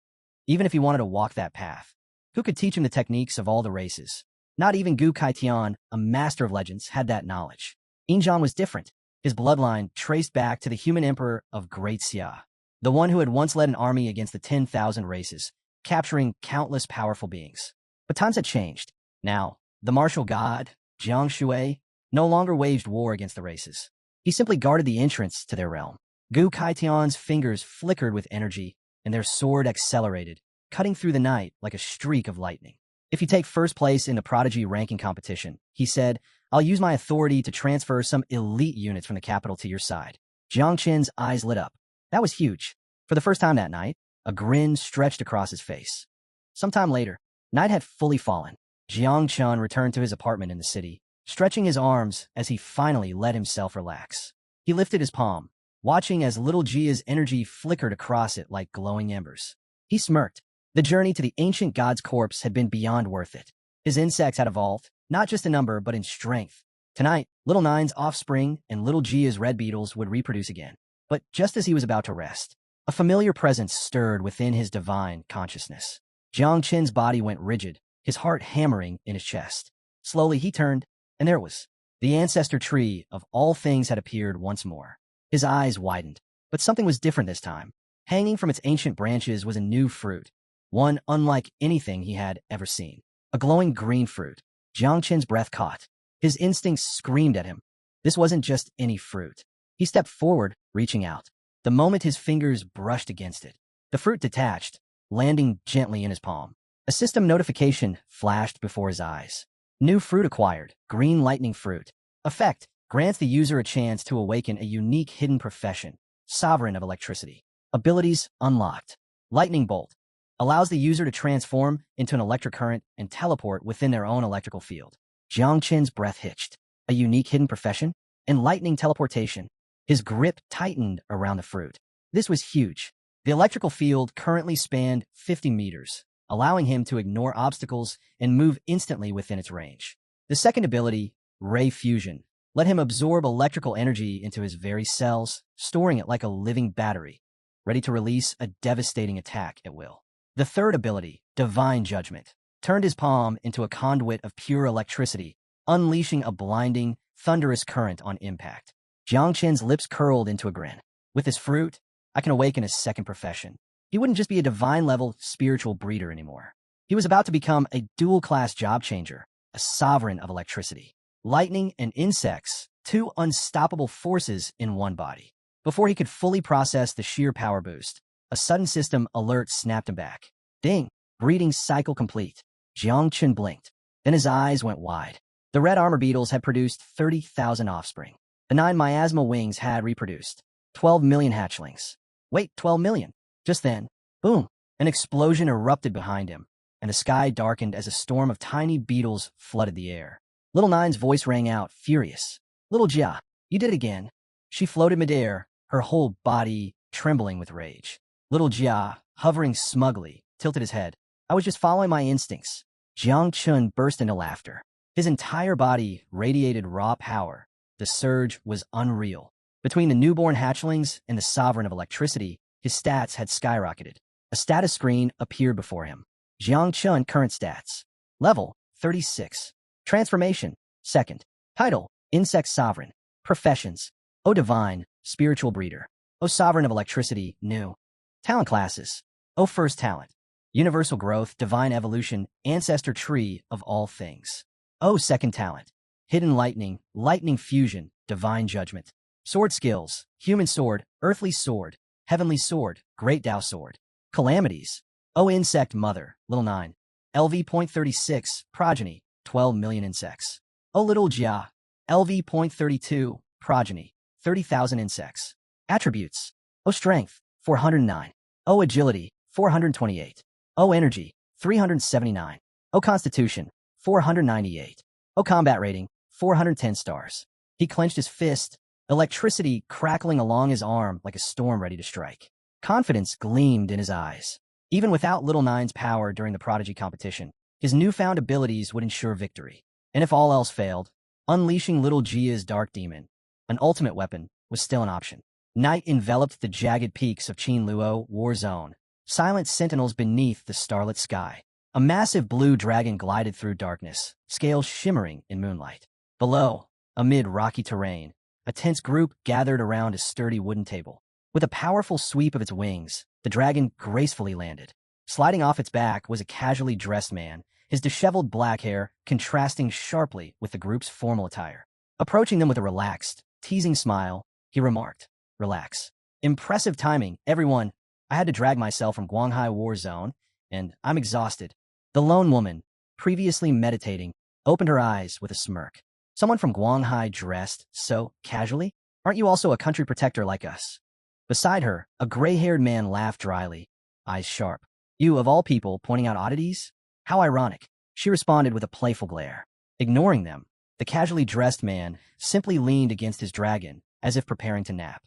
even if he wanted to walk that path, who could teach him the techniques of all the races? Not even Gu Kaitian, a master of legends, had that knowledge. Injan was different. His bloodline traced back to the human emperor of Great Xia, the one who had once led an army against the 10,000 races, capturing countless powerful beings. But times had changed. Now, the martial god, Jiang Shui, no longer waged war against the races. He simply guarded the entrance to their realm. Gu Kaitian's fingers flickered with energy, and their sword accelerated, cutting through the night like a streak of lightning. If you take first place in the prodigy ranking competition, he said, I'll use my authority to transfer some elite units from the capital to your side. Jiang Chen's eyes lit up. That was huge. For the first time that night, a grin stretched across his face. Sometime later, night had fully fallen. Jiang Chun returned to his apartment in the city, stretching his arms as he finally let himself relax. He lifted his palm, watching as little Jia's energy flickered across it like glowing embers. He smirked. The journey to the ancient god's corpse had been beyond worth it. His insects had evolved, not just in number, but in strength. Tonight, Little Nine's offspring and Little Jia's red beetles would reproduce again. But just as he was about to rest, a familiar presence stirred within his divine consciousness. Jiang Chen's body went rigid, his heart hammering in his chest. Slowly he turned, and there it was. The ancestor tree of all things had appeared once more. His eyes widened, but something was different this time. Hanging from its ancient branches was a new fruit, one unlike anything he had ever seen. A glowing green fruit. Jiang Chen's breath caught. His instincts screamed at him. This wasn't just any fruit. He stepped forward, reaching out. The moment his fingers brushed against it, the fruit detached, landing gently in his palm. A system notification flashed before his eyes. New fruit acquired, green lightning fruit. Effect, grants the user a chance to awaken a unique hidden profession, sovereign of electricity. Abilities unlocked. Lightning bolt, allows the user to transform into an electric current and teleport within their own electrical field. Jiang Chen's breath hitched. A unique hidden profession? Enlightening teleportation. His grip tightened around the fruit. This was huge. The electrical field currently spanned 50 meters, allowing him to ignore obstacles and move instantly within its range. The second ability, Ray Fusion, let him absorb electrical energy into his very cells, storing it like a living battery, ready to release a devastating attack at will. The third ability, Divine Judgment, turned his palm into a conduit of pure electricity, unleashing a blinding, thunderous current on impact. Jiang Chen's lips curled into a grin. With this fruit, I can awaken a second profession. He wouldn't just be a divine-level spiritual breeder anymore. He was about to become a dual-class job changer, a sovereign of electricity. Lightning and insects, two unstoppable forces in one body. Before he could fully process the sheer power boost, a sudden system alert snapped him back. Ding! Breeding cycle complete. Jiang Chun blinked. Then his eyes went wide. The red armor beetles had produced 30,000 offspring. The 9 miasma wings had reproduced 12 million hatchlings. Wait, 12 million. Just then, boom, an explosion erupted behind him, and the sky darkened as a storm of tiny beetles flooded the air. Little Nine's voice rang out, furious. Little Jia, you did it again. She floated midair, her whole body trembling with rage. Little Jia, hovering smugly, tilted his head. I was just following my instincts. Jiang Chun burst into laughter. His entire body radiated raw power. The surge was unreal. Between the newborn hatchlings and the sovereign of electricity, his stats had skyrocketed. A status screen appeared before him. Jiang Chun current stats. Level, 36. Transformation, second. Title, Insect Sovereign. Professions, O Divine, Spiritual Breeder. O Sovereign of Electricity, New. Talent classes, O First Talent. Universal Growth, Divine Evolution, Ancestor Tree of All Things. O Second Talent. Hidden Lightning, Lightning Fusion, Divine Judgment. Sword Skills, Human Sword, Earthly Sword, Heavenly Sword, Great Tao Sword. Calamities, O Insect Mother, Little 9. LV.36, Progeny, 12 million insects. O Little Jia, LV.32, Progeny, 30,000 insects. Attributes, O Strength, 409. O Agility, 428. O Energy, 379. O Constitution, 498. O Combat Rating, 410 stars. He clenched his fist, electricity crackling along his arm like a storm ready to strike. Confidence gleamed in his eyes. Even without Little Nine's power during the Prodigy competition, his newfound abilities would ensure victory. And if all else failed, unleashing Little Jia's dark demon, an ultimate weapon, was still an option. Night enveloped the jagged peaks of Qinluo War Zone, silent sentinels beneath the starlit sky. A massive blue dragon glided through darkness, scales shimmering in moonlight. Below, amid rocky terrain, a tense group gathered around a sturdy wooden table. With a powerful sweep of its wings, the dragon gracefully landed. Sliding off its back was a casually dressed man, his disheveled black hair contrasting sharply with the group's formal attire. Approaching them with a relaxed, teasing smile, he remarked, "Relax. Impressive timing, everyone. I had to drag myself from Guanghai War Zone, and I'm exhausted." The lone woman, previously meditating, opened her eyes with a smirk. Someone from Guanghai dressed so casually? Aren't you also a country protector like us? Beside her, a gray-haired man laughed dryly, eyes sharp. You, of all people, pointing out oddities? How ironic. She responded with a playful glare. Ignoring them, the casually dressed man simply leaned against his dragon, as if preparing to nap.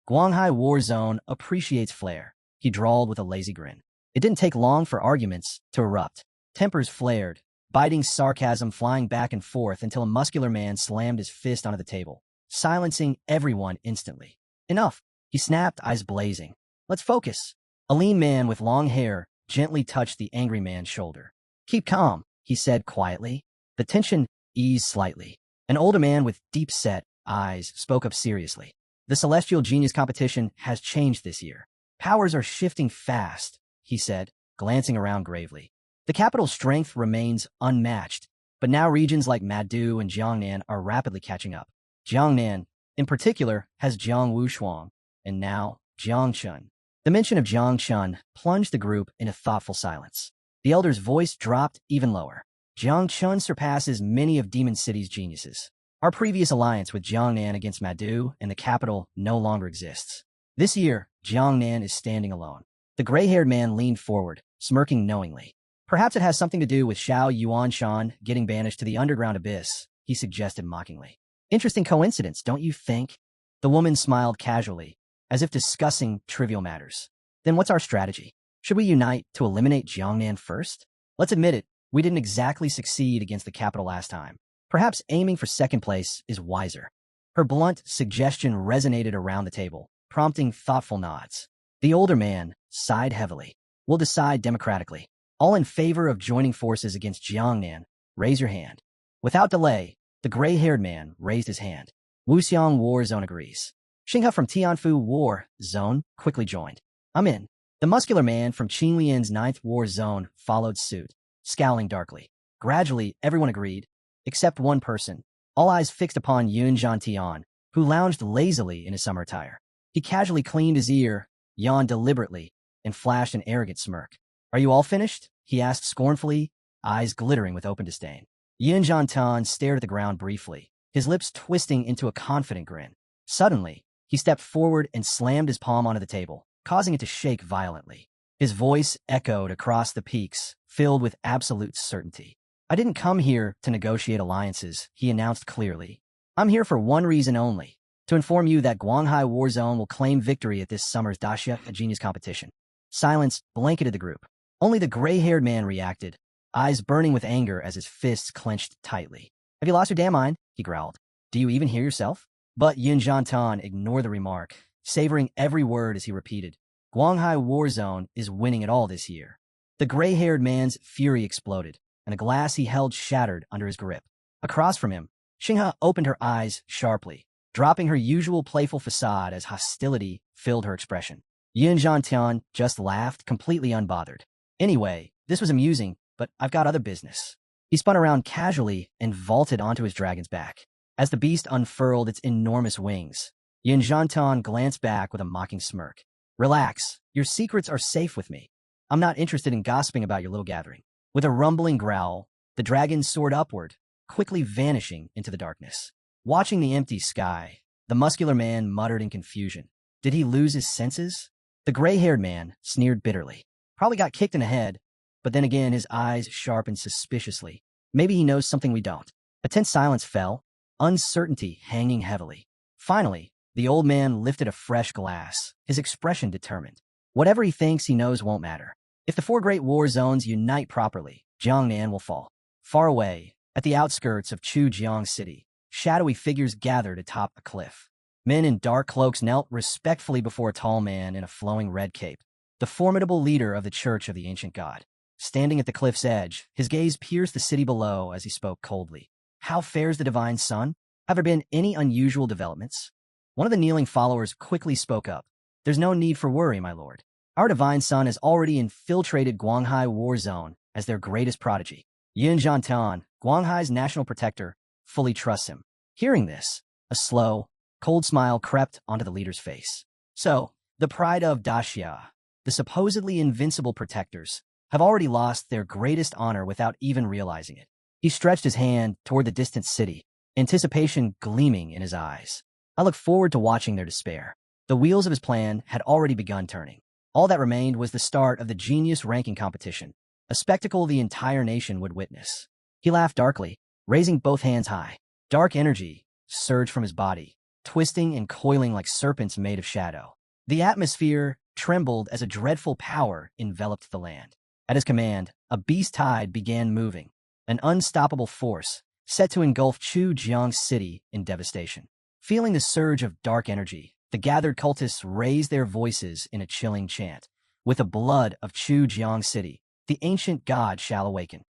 Guanghai War Zone appreciates flair, he drawled with a lazy grin. It didn't take long for arguments to erupt. Tempers flared, biting sarcasm flying back and forth until a muscular man slammed his fist onto the table, silencing everyone instantly. Enough, he snapped, eyes blazing. Let's focus. A lean man with long hair gently touched the angry man's shoulder. Keep calm, he said quietly. The tension eased slightly. An older man with deep-set eyes spoke up seriously. The Celestial Genius competition has changed this year. Powers are shifting fast, he said, glancing around gravely. The capital's strength remains unmatched, but now regions like Madu and Jiangnan are rapidly catching up. Jiangnan, in particular, has Jiang Wushuang, and now Jiang Chun. The mention of Jiang Chun plunged the group in a thoughtful silence. The elder's voice dropped even lower. Jiang Chun surpasses many of Demon City's geniuses. Our previous alliance with Jiangnan against Madu and the capital no longer exists. This year, Jiangnan is standing alone. The gray-haired man leaned forward, smirking knowingly. Perhaps it has something to do with Xiao Yuanshan getting banished to the underground abyss, he suggested mockingly. Interesting coincidence, don't you think? The woman smiled casually, as if discussing trivial matters. Then what's our strategy? Should we unite to eliminate Jiangnan first? Let's admit it, we didn't exactly succeed against the capital last time. Perhaps aiming for second place is wiser. Her blunt suggestion resonated around the table, prompting thoughtful nods. The older man sighed heavily. We'll decide democratically. All in favor of joining forces against Jiangnan, raise your hand. Without delay, the gray-haired man raised his hand. Wuxiang War Zone agrees. Xinghe from Tianfu War Zone quickly joined. I'm in. The muscular man from Qinlian's 9th War Zone followed suit. scowling darkly. Gradually, everyone agreed, except one person, all eyes fixed upon Yun Jiantian, who lounged lazily in his summer attire. He casually cleaned his ear, yawned deliberately, and flashed an arrogant smirk. "Are you all finished?" he asked scornfully, eyes glittering with open disdain. Yun Jiantian stared at the ground briefly, his lips twisting into a confident grin. Suddenly, he stepped forward and slammed his palm onto the table, causing it to shake violently. His voice echoed across the peaks, filled with absolute certainty. "I didn't come here to negotiate alliances," he announced clearly. "I'm here for one reason only, to inform you that Guanghai War Zone will claim victory at this summer's Daxia Genius competition." Silence blanketed the group. Only the gray-haired man reacted, eyes burning with anger as his fists clenched tightly. "Have you lost your damn mind?" he growled. "Do you even hear yourself?" But Yin Jiantan ignored the remark, savoring every word as he repeated, "Guanghai War Zone is winning it all this year." The gray-haired man's fury exploded, and a glass he held shattered under his grip. Across from him, Xinghe opened her eyes sharply, dropping her usual playful facade as hostility filled her expression. Yin Jiantian just laughed, completely unbothered. "Anyway, this was amusing, but I've got other business." He spun around casually and vaulted onto his dragon's back. As the beast unfurled its enormous wings, Yin Jiantian glanced back with a mocking smirk. "Relax, your secrets are safe with me. I'm not interested in gossiping about your little gathering." With a rumbling growl, the dragon soared upward, quickly vanishing into the darkness. Watching the empty sky, the muscular man muttered in confusion. Did he lose his senses? The gray-haired man sneered bitterly. Probably got kicked in the head, but then again his eyes sharpened suspiciously. Maybe he knows something we don't. A tense silence fell, uncertainty hanging heavily. Finally, the old man lifted a fresh glass, his expression determined. Whatever he thinks he knows won't matter. If the four great war zones unite properly, Jiangnan will fall. Far away, at the outskirts of Chujiang City, shadowy figures gathered atop a cliff. Men in dark cloaks knelt respectfully before a tall man in a flowing red cape, the formidable leader of the Church of the Ancient God. Standing at the cliff's edge, his gaze pierced the city below as he spoke coldly. "How fares the divine sun? Have there been any unusual developments?" One of the kneeling followers quickly spoke up. "There's no need for worry, my lord. Our divine son has already infiltrated Guanghai War Zone as their greatest prodigy. Yin Jiantan, Guanghai's national protector, fully trusts him." Hearing this, a slow, cold smile crept onto the leader's face. "So, the pride of Daxia, the supposedly invincible protectors, have already lost their greatest honor without even realizing it." He stretched his hand toward the distant city, anticipation gleaming in his eyes. "I look forward to watching their despair." The wheels of his plan had already begun turning. All that remained was the start of the genius ranking competition, a spectacle the entire nation would witness. He laughed darkly, raising both hands high. Dark energy surged from his body, twisting and coiling like serpents made of shadow. The atmosphere trembled as a dreadful power enveloped the land. At his command, a beast tide began moving, an unstoppable force set to engulf Chujiang City in devastation. Feeling the surge of dark energy, the gathered cultists raised their voices in a chilling chant. "With the blood of Chujiang City, the ancient god shall awaken."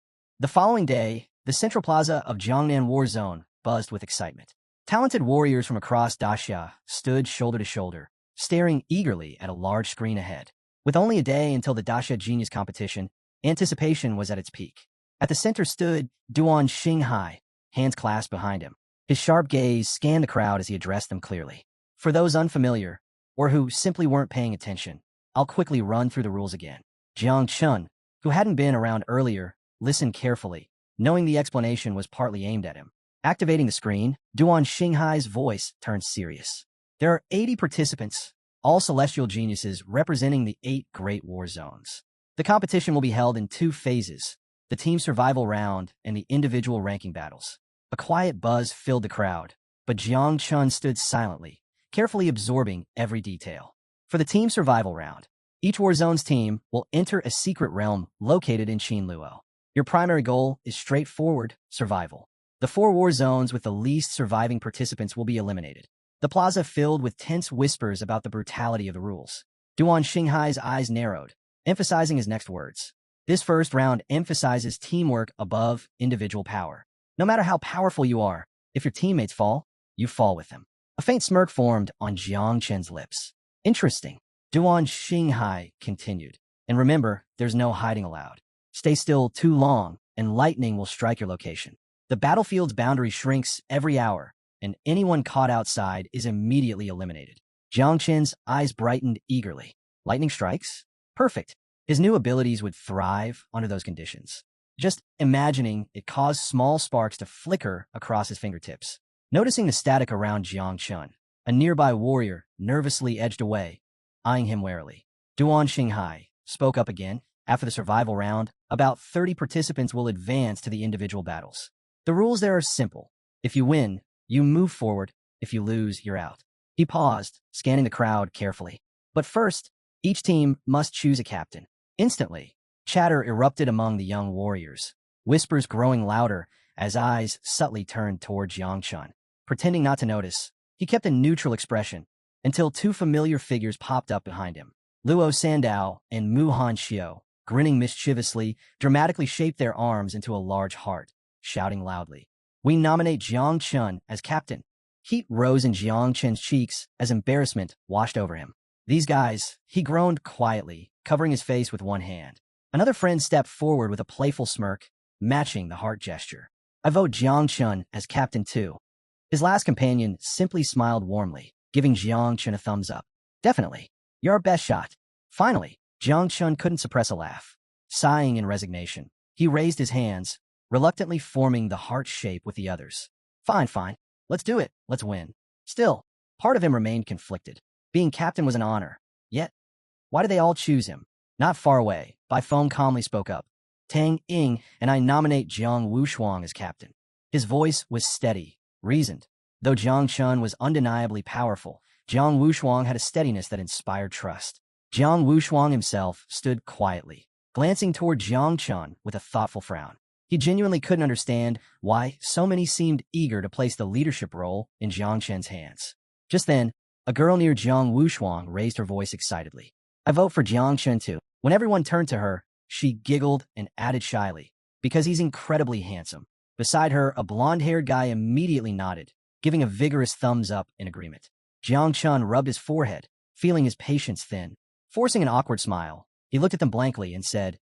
The following day, the central plaza of Jiangnan War Zone buzzed with excitement. Talented warriors from across Daxia stood shoulder to shoulder, staring eagerly at a large screen ahead. With only a day until the Daxia Genius competition, anticipation was at its peak. At the center stood Duan Xinghai, hands clasped behind him. His sharp gaze scanned the crowd as he addressed them clearly. For those unfamiliar, or who simply weren't paying attention, I'll quickly run through the rules again. Jiang Chun, who hadn't been around earlier, listened carefully, knowing the explanation was partly aimed at him. Activating the screen, Duan Xinghai's voice turned serious. "There are 80 participants, all celestial geniuses representing the 8 great war zones. The competition will be held in 2 phases, the team survival round and the individual ranking battles." A quiet buzz filled the crowd, but Jiang Chun stood silently, carefully absorbing every detail. For the team survival round, each war zone's team will enter a secret realm located in Qinluo. Your primary goal is straightforward survival. The 4 war zones with the least surviving participants will be eliminated. The plaza filled with tense whispers about the brutality of the rules. Duan Xinghai's eyes narrowed, emphasizing his next words. This first round emphasizes teamwork above individual power. No matter how powerful you are, if your teammates fall, you fall with them. A faint smirk formed on Jiang Chen's lips. "Interesting," Duan Xinghai continued. "And remember, there's no hiding allowed. Stay still too long, and lightning will strike your location. The battlefield's boundary shrinks every hour, and anyone caught outside is immediately eliminated. Jiang Chen's eyes brightened eagerly. Lightning strikes? Perfect. His new abilities would thrive under those conditions. Just imagining it caused small sparks to flicker across his fingertips. Noticing the static around Jiang Chun, a nearby warrior nervously edged away, eyeing him warily. Duan Xinghai spoke up again. After the survival round, about 30 participants will advance to the individual battles. The rules there are simple. If you win, you move forward. If you lose, you're out. He paused, scanning the crowd carefully. But first, each team must choose a captain. Instantly, chatter erupted among the young warriors, whispers growing louder as eyes subtly turned toward Jiang Chun. Pretending not to notice, he kept a neutral expression until two familiar figures popped up behind him. Luo Sandao and Mu Hanxiu, grinning mischievously, dramatically shaped their arms into a large heart, shouting loudly, "We nominate Jiang Chun as captain." Heat rose in Jiang Chen's cheeks as embarrassment washed over him. These guys, he groaned quietly, covering his face with one hand. Another friend stepped forward with a playful smirk, matching the heart gesture. "I vote Jiang Chun as captain too." His last companion simply smiled warmly, giving Jiang Chun a thumbs up. "Definitely. You're our best shot." Finally, Jiang Chun couldn't suppress a laugh. Sighing in resignation, he raised his hands, reluctantly forming the heart shape with the others. Fine. Let's do it. Let's win." Still, part of him remained conflicted. Being captain was an honor. Yet, why did they all choose him? Not far away, Bai Feng calmly spoke up. "Tang Ying and I nominate Jiang Wushuang as captain." His voice was steady, reasoned. Though Jiang Chun was undeniably powerful, Jiang Wushuang had a steadiness that inspired trust. Jiang Wushuang himself stood quietly, glancing toward Jiang Chun with a thoughtful frown. He genuinely couldn't understand why so many seemed eager to place the leadership role in Jiang Chen's hands. Just then, a girl near Jiang Wushuang raised her voice excitedly. "I vote for Jiang Chun too." When everyone turned to her, she giggled and added shyly, "Because he's incredibly handsome." Beside her, a blonde-haired guy immediately nodded, giving a vigorous thumbs up in agreement. Jiang Chun rubbed his forehead, feeling his patience thin. Forcing an awkward smile, he looked at them blankly and said,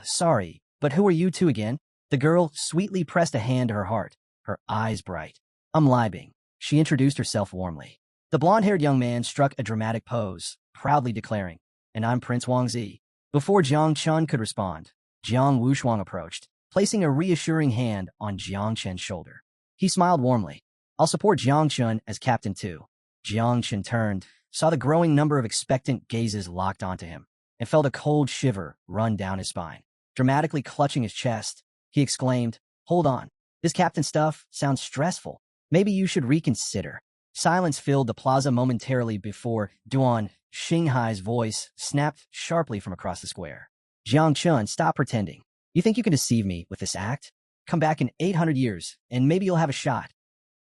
Sorry, but who are you two again?" The girl sweetly pressed a hand to her heart, her eyes bright. "I'm Lai Bing." She introduced herself warmly. The blonde-haired young man struck a dramatic pose, proudly declaring, "And I'm Prince Wang Zi." Before Jiang Chun could respond, Jiang Wushuang approached, placing a reassuring hand on Jiang Chen's shoulder. He smiled warmly. "I'll support Jiang Chun as captain too." Jiang Chun turned, saw the growing number of expectant gazes locked onto him, and felt a cold shiver run down his spine. Dramatically clutching his chest, he exclaimed, "Hold on. This captain stuff sounds stressful. Maybe you should reconsider." Silence filled the plaza momentarily before Duan Xinghai's voice snapped sharply from across the square. "Jiang Chun, stop pretending. You think you can deceive me with this act? Come back in 800 years, and maybe you'll have a shot."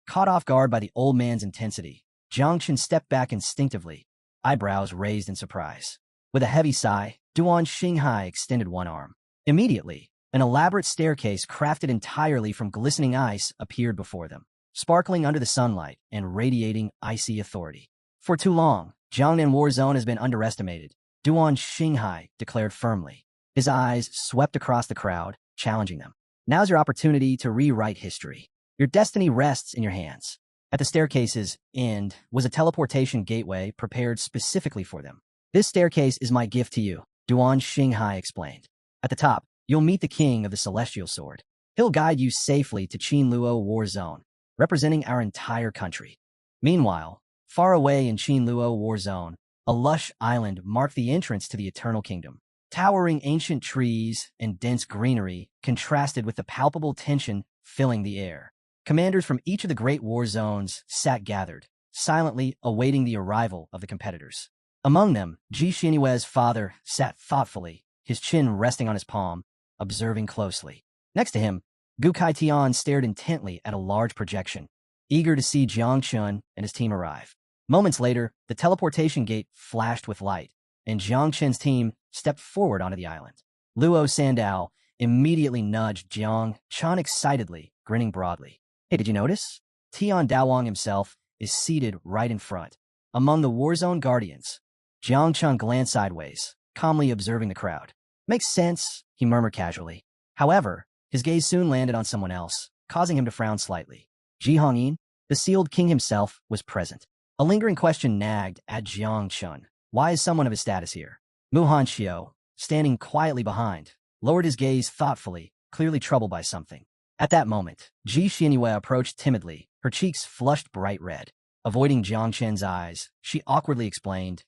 Caught off guard by the old man's intensity, Jiang Chun stepped back instinctively, eyebrows raised in surprise. With a heavy sigh, Duan Xinghai extended one arm. Immediately, an elaborate staircase crafted entirely from glistening ice appeared before them, sparkling under the sunlight and radiating icy authority. "For too long, Jiangnan War Zone has been underestimated," Duan Xinghai declared firmly. His eyes swept across the crowd, challenging them. "Now's your opportunity to rewrite history. Your destiny rests in your hands." At the staircase's end was a teleportation gateway prepared specifically for them. "This staircase is my gift to you," Duan Xinghai explained. "At the top, you'll meet the king of the Celestial Sword. He'll guide you safely to Qinluo War Zone, representing our entire country." Meanwhile, far away in Qinluo War Zone, a lush island marked the entrance to the Eternal Kingdom. Towering ancient trees and dense greenery contrasted with the palpable tension filling the air. Commanders from each of the great war zones sat gathered, silently awaiting the arrival of the competitors. Among them, Ji Xinyue's father sat thoughtfully, his chin resting on his palm, observing closely. Next to him, Gu Kaitian stared intently at a large projection, eager to see Jiang Chun and his team arrive. Moments later, the teleportation gate flashed with light, and Jiang Chen's team stepped forward onto the island. Luo Sandao immediately nudged Jiang Chun excitedly, grinning broadly. "Hey, did you notice? Tian Daowang himself is seated right in front, among the Warzone Guardians." Jiang Chun glanced sideways, calmly observing the crowd. Makes sense, he murmured casually. However, his gaze soon landed on someone else, causing him to frown slightly. Ji Hongyin, the sealed king himself, was present. A lingering question nagged at Jiang Chun. Why is someone of his status here? Mu Hanxiu, standing quietly behind, lowered his gaze thoughtfully, clearly troubled by something. At that moment, Ji Xianyue approached timidly, her cheeks flushed bright red. Avoiding Jiang Chen's eyes, she awkwardly explained,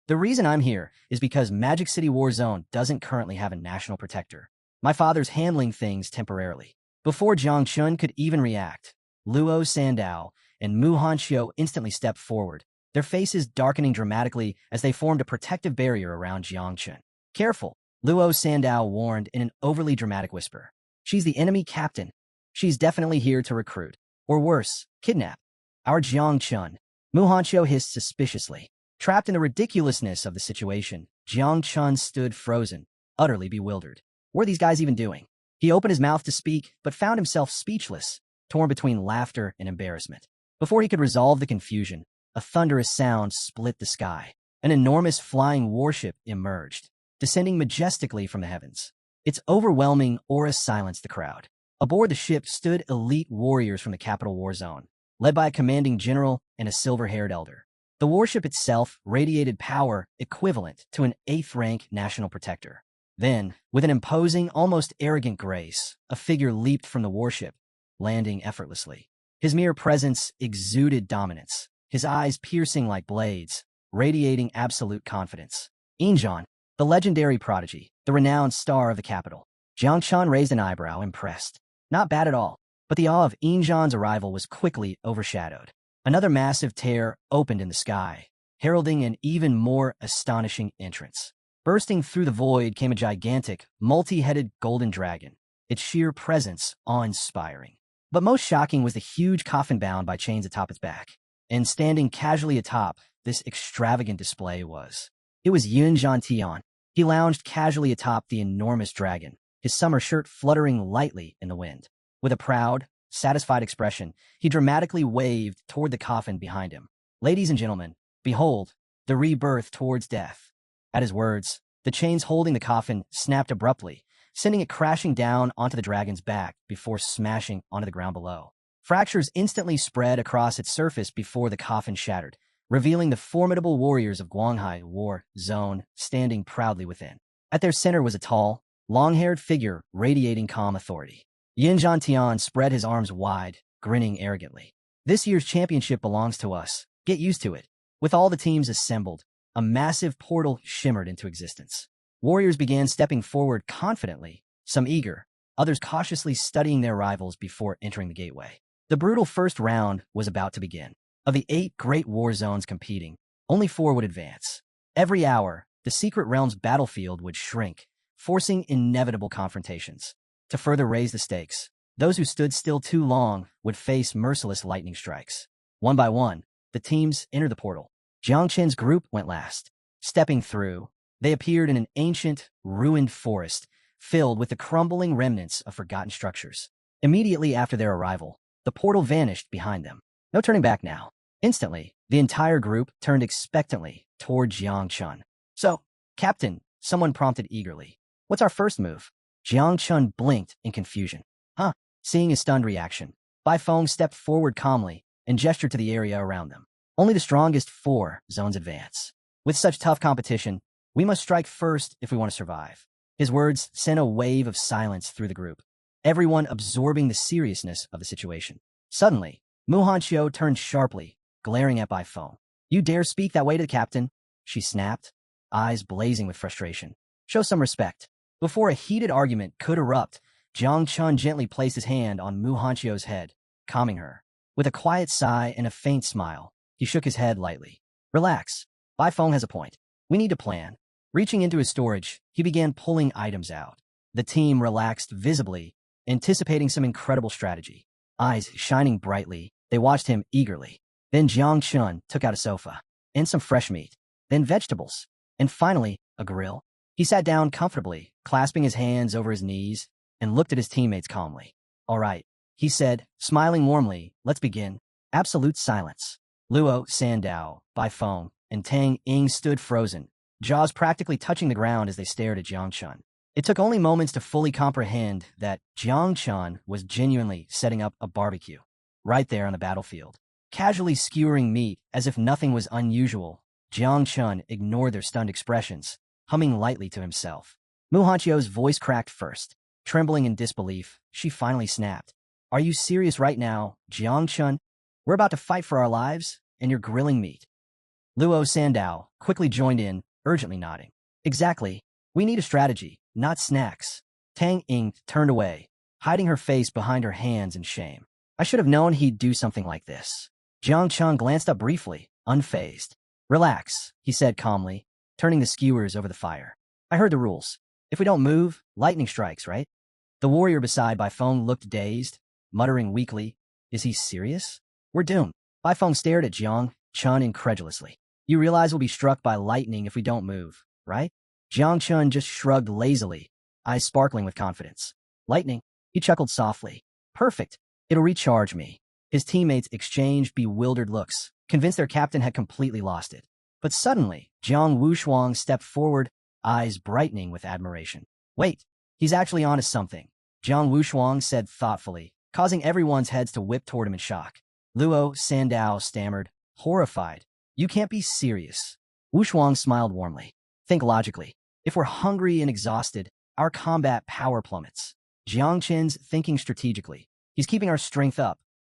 the reason I'm here is because Magic City War Zone doesn't currently have a national protector. My father's handling things temporarily. Before Jiang Chun could even react, Luo Sandao and Mu Hanxiu instantly stepped forward, their faces darkening dramatically as they formed a protective barrier around Jiang Chun. Careful, Luo Sandao warned in an overly dramatic whisper. She's the enemy captain. She's definitely here to recruit. Or worse, kidnap. Our Jiang Chun. Mu Hanxiu hissed suspiciously. Trapped in the ridiculousness of the situation, Jiang Chun stood frozen, utterly bewildered. What are these guys even doing? He opened his mouth to speak, but found himself speechless, torn between laughter and embarrassment. Before he could resolve the confusion, a thunderous sound split the sky. An enormous flying warship emerged, descending majestically from the heavens. Its overwhelming aura silenced the crowd. Aboard the ship stood elite warriors from the capital war zone, led by a commanding general and a silver-haired elder. The warship itself radiated power equivalent to an 8th-rank national protector. Then, with an imposing, almost arrogant grace, a figure leaped from the warship, landing effortlessly. His mere presence exuded dominance, his eyes piercing like blades, radiating absolute confidence. Injan, the legendary prodigy, the renowned star of the capital. Jiang Chun raised an eyebrow, impressed. Not bad at all, but the awe of Injan's arrival was quickly overshadowed. Another massive tear opened in the sky, heralding an even more astonishing entrance. Bursting through the void came a gigantic, multi-headed golden dragon, its sheer presence awe-inspiring. But most shocking was the huge coffin bound by chains atop its back. And standing casually atop this extravagant display was Yun Zhantian. He lounged casually atop the enormous dragon, his summer shirt fluttering lightly in the wind. With a proud, satisfied expression, he dramatically waved toward the coffin behind him. Ladies and gentlemen, behold, the rebirth towards death. At his words, the chains holding the coffin snapped abruptly, sending it crashing down onto the dragon's back before smashing onto the ground below. Fractures instantly spread across its surface before the coffin shattered, revealing the formidable warriors of Guanghai War Zone standing proudly within. At their center was a tall, long-haired figure radiating calm authority. Yin Zhantian spread his arms wide, grinning arrogantly. This year's championship belongs to us. Get used to it. With all the teams assembled, a massive portal shimmered into existence. Warriors began stepping forward confidently, some eager, others cautiously studying their rivals before entering the gateway. The brutal first round was about to begin. Of the 8 great war zones competing, only 4 would advance. Every hour, the Secret Realm's battlefield would shrink, forcing inevitable confrontations. To further raise the stakes, those who stood still too long would face merciless lightning strikes. One by one, the teams entered the portal. Jiang Chen's group went last. Stepping through, they appeared in an ancient, ruined forest filled with the crumbling remnants of forgotten structures. Immediately after their arrival, the portal vanished behind them. No turning back now. Instantly, the entire group turned expectantly toward Jiang Chun. So, Captain, someone prompted eagerly. What's our first move? Jiang Chun blinked in confusion. Huh? Seeing his stunned reaction, Bai Feng stepped forward calmly and gestured to the area around them. Only the strongest 4 zones advance. With such tough competition, we must strike first if we want to survive. His words sent a wave of silence through the group, everyone absorbing the seriousness of the situation. Suddenly, Mu Hanxiu turned sharply, glaring at Bai Feng. You dare speak that way to the captain? She snapped, eyes blazing with frustration. Show some respect. Before a heated argument could erupt, Jiang Chun gently placed his hand on Mu Hanxiu's head, calming her. With a quiet sigh and a faint smile, he shook his head lightly. Relax. Bai Feng has a point. We need to plan. Reaching into his storage, he began pulling items out. The team relaxed visibly, anticipating some incredible strategy. Eyes shining brightly, they watched him eagerly. Then Jiang Chun took out a sofa, and some fresh meat, then vegetables, and finally, a grill. He sat down comfortably, clasping his hands over his knees, and looked at his teammates calmly. All right, he said, smiling warmly, let's begin. Absolute silence. Luo Sandao, Bai Feng, and Tang Ying stood frozen, jaws practically touching the ground as they stared at Jiang Chun. It took only moments to fully comprehend that Jiang Chun was genuinely setting up a barbecue, right there on the battlefield. Casually skewering meat as if nothing was unusual, Jiang Chun ignored their stunned expressions, humming lightly to himself. Mu Hanchio's voice cracked first. Trembling in disbelief, she finally snapped. Are you serious right now, Jiang Chun? We're about to fight for our lives, and you're grilling meat. Luo Sandao quickly joined in, urgently nodding. Exactly. We need a strategy, not snacks. Tang Ying turned away, hiding her face behind her hands in shame. I should have known he'd do something like this. Jiang Chun glanced up briefly, unfazed. Relax, he said calmly, turning the skewers over the fire. I heard the rules. If we don't move, lightning strikes, right? The warrior beside Baifeng looked dazed, muttering weakly, is he serious? We're doomed. Baifeng stared at Jiang Chun incredulously. You realize we'll be struck by lightning if we don't move, right? Jiang Chun just shrugged lazily, eyes sparkling with confidence. Lightning? He chuckled softly. Perfect. It'll recharge me. His teammates exchanged bewildered looks, convinced their captain had completely lost it. But suddenly, Jiang Wushuang stepped forward, eyes brightening with admiration. Wait, he's actually onto something, Jiang Wushuang said thoughtfully, causing everyone's heads to whip toward him in shock. Luo Sandao stammered, horrified. You can't be serious. Wushuang smiled warmly. Think logically. If we're hungry and exhausted, our combat power plummets. Jiang Chen's thinking strategically. He's keeping our strength up.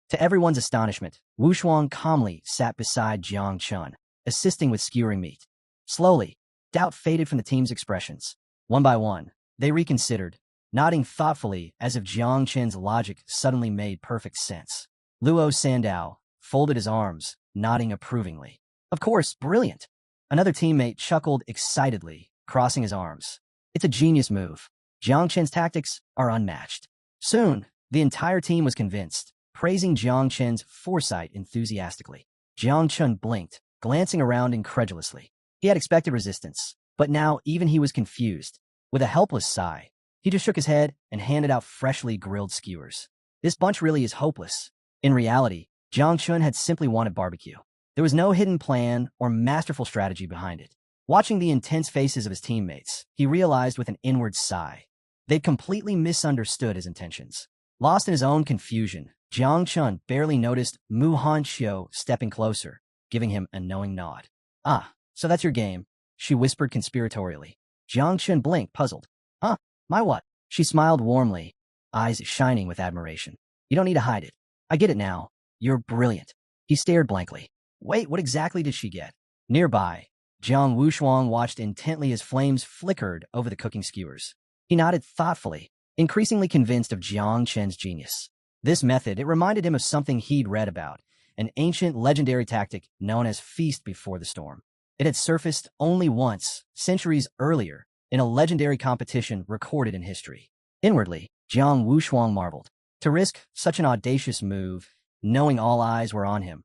To everyone's astonishment, Wushuang calmly sat beside Jiang Chun, assisting with skewering meat. Slowly, doubt faded from the team's expressions. One by one, they reconsidered, nodding thoughtfully as if Jiang Chen's logic suddenly made perfect sense. Luo Sandao folded his arms, nodding approvingly. Of course, brilliant. Another teammate chuckled excitedly, crossing his arms. It's a genius move. Jiang Chen's tactics are unmatched. Soon, the entire team was convinced, praising Jiang Chen's foresight enthusiastically. Jiang Chun blinked, glancing around incredulously. He had expected resistance, but now even he was confused. With a helpless sigh, he just shook his head and handed out freshly grilled skewers. This bunch really is hopeless. In reality, Jiang Chun had simply wanted barbecue. There was no hidden plan or masterful strategy behind it. Watching the intense faces of his teammates, he realized with an inward sigh. They'd completely misunderstood his intentions. Lost in his own confusion, Jiang Chun barely noticed Mu Hanxiu stepping closer, giving him a knowing nod. Ah, so that's your game, she whispered conspiratorially. Jiang Chun blinked, puzzled. Huh? My what? She smiled warmly, eyes shining with admiration. You don't need to hide it. I get it now. You're brilliant. He stared blankly. Wait, what exactly did she get? Nearby, Jiang Wushuang watched intently as flames flickered over the cooking skewers. He nodded thoughtfully, increasingly convinced of Jiang Chen's genius. This method, it reminded him of something he'd read about, an ancient legendary tactic known as Feast Before the Storm. It had surfaced only once, centuries earlier, in a legendary competition recorded in history. Inwardly, Jiang Wushuang marveled. To risk such an audacious move, knowing all eyes were on him,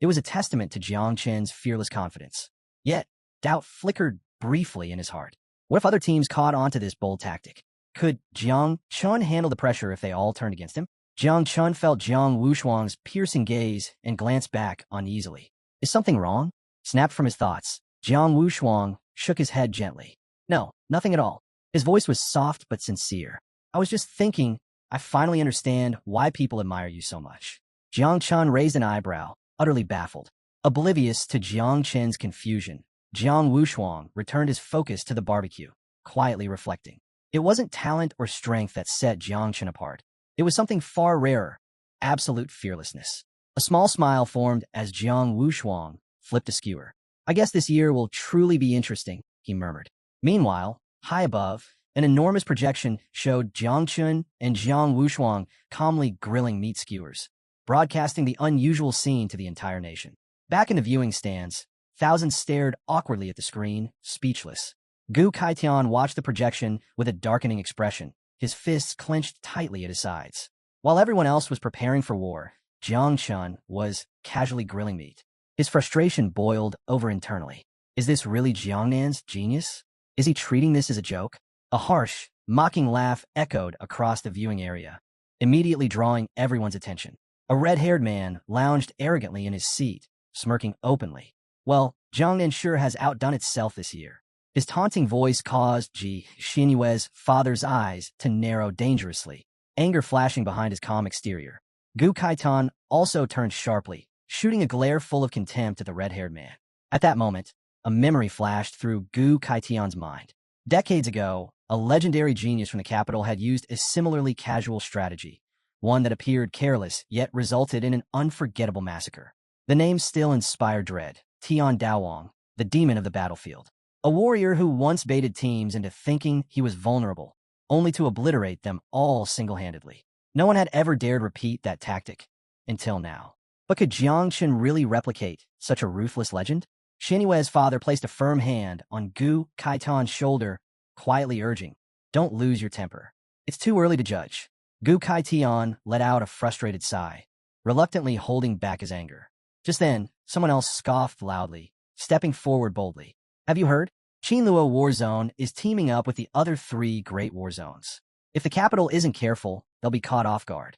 it was a testament to Jiang Chen's fearless confidence. Yet, doubt flickered briefly in his heart. What if other teams caught on to this bold tactic? Could Jiang Chun handle the pressure if they all turned against him? Jiang Chun felt Jiang Wushuang's piercing gaze and glanced back uneasily. Is something wrong? Snapped from his thoughts, Jiang Wushuang shook his head gently. No, nothing at all. His voice was soft but sincere. I was just thinking, I finally understand why people admire you so much. Jiang Chun raised an eyebrow, utterly baffled. Oblivious to Jiang Chen's confusion, Jiang Wushuang returned his focus to the barbecue, quietly reflecting. It wasn't talent or strength that set Jiang Chen apart. It was something far rarer, absolute fearlessness. A small smile formed as Jiang Wushuang flipped a skewer. I guess this year will truly be interesting, he murmured. Meanwhile, high above, an enormous projection showed Jiang Chun and Jiang Wushuang calmly grilling meat skewers, broadcasting the unusual scene to the entire nation. Back in the viewing stands, thousands stared awkwardly at the screen, speechless. Gu Kaitian watched the projection with a darkening expression, his fists clenched tightly at his sides. While everyone else was preparing for war, Jiang Chun was casually grilling meat. His frustration boiled over internally. Is this really Jiangnan's genius? Is he treating this as a joke? A harsh, mocking laugh echoed across the viewing area, immediately drawing everyone's attention. A red-haired man lounged arrogantly in his seat, smirking openly. Well, Jiangnan sure has outdone itself this year. His taunting voice caused Xinyue's father's eyes to narrow dangerously, anger flashing behind his calm exterior. Gu Kaitan also turned sharply, shooting a glare full of contempt at the red-haired man. At that moment, a memory flashed through Gu Kaitian's mind. Decades ago, a legendary genius from the capital had used a similarly casual strategy, one that appeared careless yet resulted in an unforgettable massacre. The name still inspired dread: Tian Daowang, the demon of the battlefield. A warrior who once baited teams into thinking he was vulnerable, only to obliterate them all single-handedly. No one had ever dared repeat that tactic, until now. But could Jiang Chen really replicate such a ruthless legend? Xinyue's father placed a firm hand on Gu Kaitan's shoulder, quietly urging, "Don't lose your temper. It's too early to judge." Gu Kaitian let out a frustrated sigh, reluctantly holding back his anger. Just then, someone else scoffed loudly, stepping forward boldly. "Have you heard? Qinluo War Zone is teaming up with the other 3 great war zones. If the capital isn't careful, they'll be caught off guard."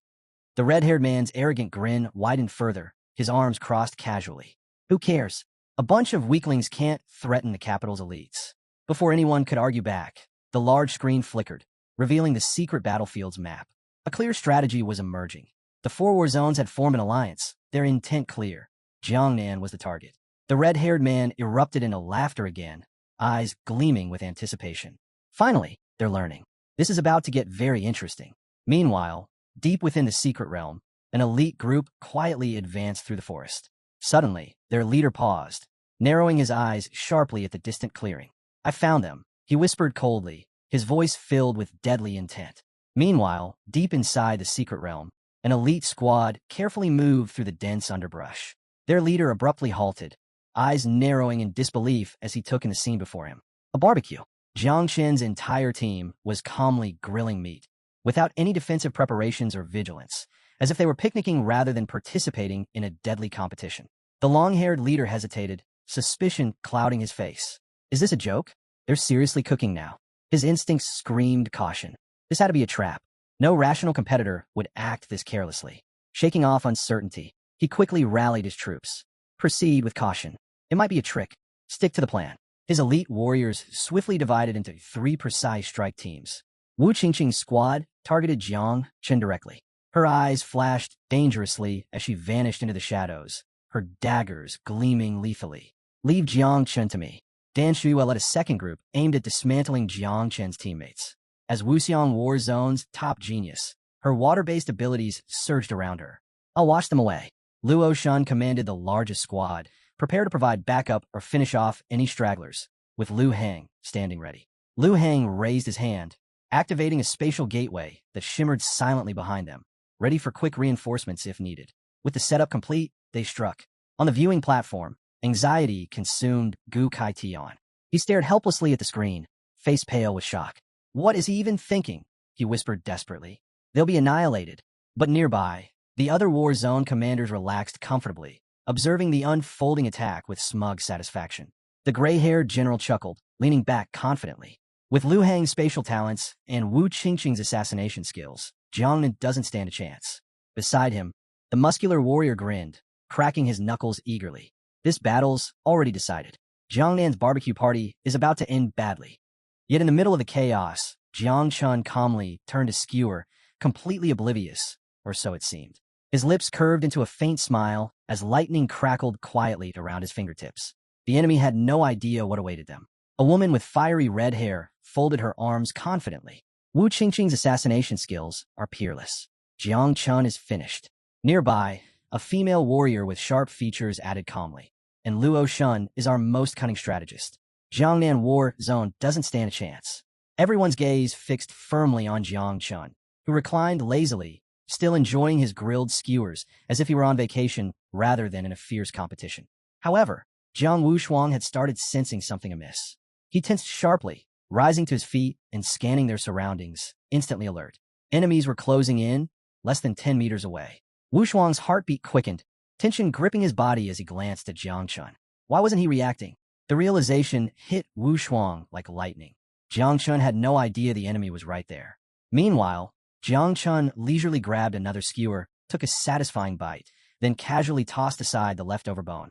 The red-haired man's arrogant grin widened further, his arms crossed casually. "Who cares? A bunch of weaklings can't threaten the capital's elites." Before anyone could argue back, the large screen flickered, revealing the secret battlefield's map. A clear strategy was emerging. The 4 war zones had formed an alliance, their intent clear. Jiangnan was the target. The red-haired man erupted into laughter again, eyes gleaming with anticipation. "Finally, they're learning. This is about to get very interesting." Meanwhile, deep within the secret realm, an elite group quietly advanced through the forest. Suddenly, their leader paused, narrowing his eyes sharply at the distant clearing. "I found them," he whispered coldly, his voice filled with deadly intent. Meanwhile, deep inside the secret realm, an elite squad carefully moved through the dense underbrush. Their leader abruptly halted, eyes narrowing in disbelief as he took in the scene before him. A barbecue. Jiang Chen's entire team was calmly grilling meat, without any defensive preparations or vigilance, as if they were picnicking rather than participating in a deadly competition. The long-haired leader hesitated, suspicion clouding his face. "Is this a joke? They're seriously cooking now." His instincts screamed caution. This had to be a trap. No rational competitor would act this carelessly. Shaking off uncertainty, he quickly rallied his troops. "Proceed with caution. It might be a trick. Stick to the plan." His elite warriors swiftly divided into 3 precise strike teams. Wu Qingqing's squad targeted Jiang Chen directly. Her eyes flashed dangerously as she vanished into the shadows, her daggers gleaming lethally. "Leave Jiang Chen to me." Dan Shuya led a second group aimed at dismantling Jiang Chen's teammates. As Wuxiang War Zone's top genius, her water-based abilities surged around her. "I'll wash them away." Luo Shun commanded the largest squad, prepare to provide backup or finish off any stragglers, with Lu Hang standing ready. Lu Hang raised his hand, activating a spatial gateway that shimmered silently behind them, ready for quick reinforcements if needed. With the setup complete, they struck. On the viewing platform, anxiety consumed Gu Kaitian. He stared helplessly at the screen, face pale with shock. "What is he even thinking?" he whispered desperately. "They'll be annihilated." But nearby, the other war zone commanders relaxed comfortably, observing the unfolding attack with smug satisfaction. The gray-haired general chuckled, leaning back confidently. With Lu Hang's spatial talents and Wu Qingqing's assassination skills, Jiangnan doesn't stand a chance. Beside him, the muscular warrior grinned, cracking his knuckles eagerly. This battle's already decided. Jiangnan's barbecue party is about to end badly. Yet in the middle of the chaos, Jiang Chun calmly turned a skewer, completely oblivious, or so it seemed. His lips curved into a faint smile as lightning crackled quietly around his fingertips. The enemy had no idea what awaited them. A woman with fiery red hair folded her arms confidently. Wu Qingqing's assassination skills are peerless. Jiang Chun is finished. Nearby, a female warrior with sharp features added calmly. And Luo Shun is our most cunning strategist. Jiangnan War Zone doesn't stand a chance. Everyone's gaze fixed firmly on Jiang Chun, who reclined lazily, still enjoying his grilled skewers as if he were on vacation rather than in a fierce competition. However, Jiang Wushuang had started sensing something amiss. He tensed sharply, rising to his feet and scanning their surroundings, instantly alert. Enemies were closing in, less than 10 meters away. Wushuang's heartbeat quickened, tension gripping his body as he glanced at Jiang Chun. Why wasn't he reacting? The realization hit Wushuang like lightning. Jiang Chun had no idea the enemy was right there. Meanwhile, Jiang Chun leisurely grabbed another skewer, took a satisfying bite, then casually tossed aside the leftover bone.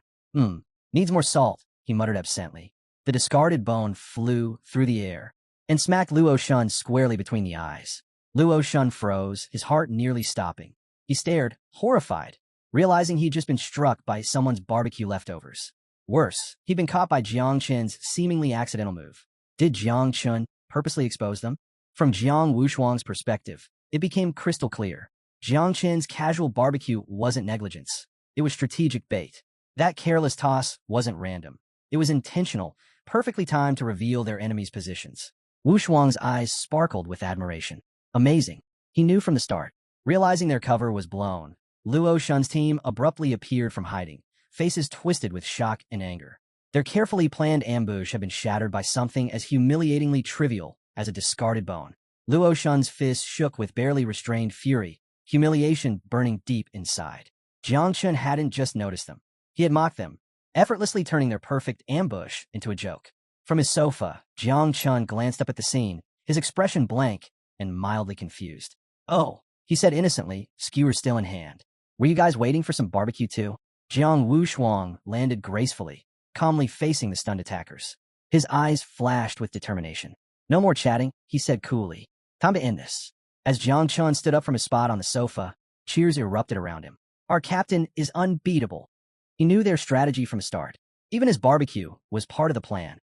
Needs more salt," he muttered absently. The discarded bone flew through the air and smacked Luo Shun squarely between the eyes. Luo Shun froze, his heart nearly stopping. He stared, horrified, realizing he'd just been struck by someone's barbecue leftovers. Worse, he'd been caught by Jiang Chen's seemingly accidental move. Did Jiang Chun purposely expose them? From Jiang Wushuang's perspective, it became crystal clear. Jiang Chen's casual barbecue wasn't negligence. It was strategic bait. That careless toss wasn't random. It was intentional, perfectly timed to reveal their enemies' positions. Wushuang's eyes sparkled with admiration. Amazing. He knew from the start. Realizing their cover was blown, Luo Shun's team abruptly appeared from hiding, faces twisted with shock and anger. Their carefully planned ambush had been shattered by something as humiliatingly trivial as a discarded bone. Luo Shun's fist shook with barely restrained fury, humiliation burning deep inside. Jiang Chun hadn't just noticed them. He had mocked them, effortlessly turning their perfect ambush into a joke. From his sofa, Jiang Chun glanced up at the scene, his expression blank and mildly confused. "Oh," he said innocently, skewer still in hand. "Were you guys waiting for some barbecue too?" Jiang Wushuang landed gracefully, calmly facing the stunned attackers. His eyes flashed with determination. "No more chatting," he said coolly. "Time to end this." As Jiang Chun stood up from his spot on the sofa, cheers erupted around him. "Our captain is unbeatable." He knew their strategy from the start. Even his barbecue was part of the plan.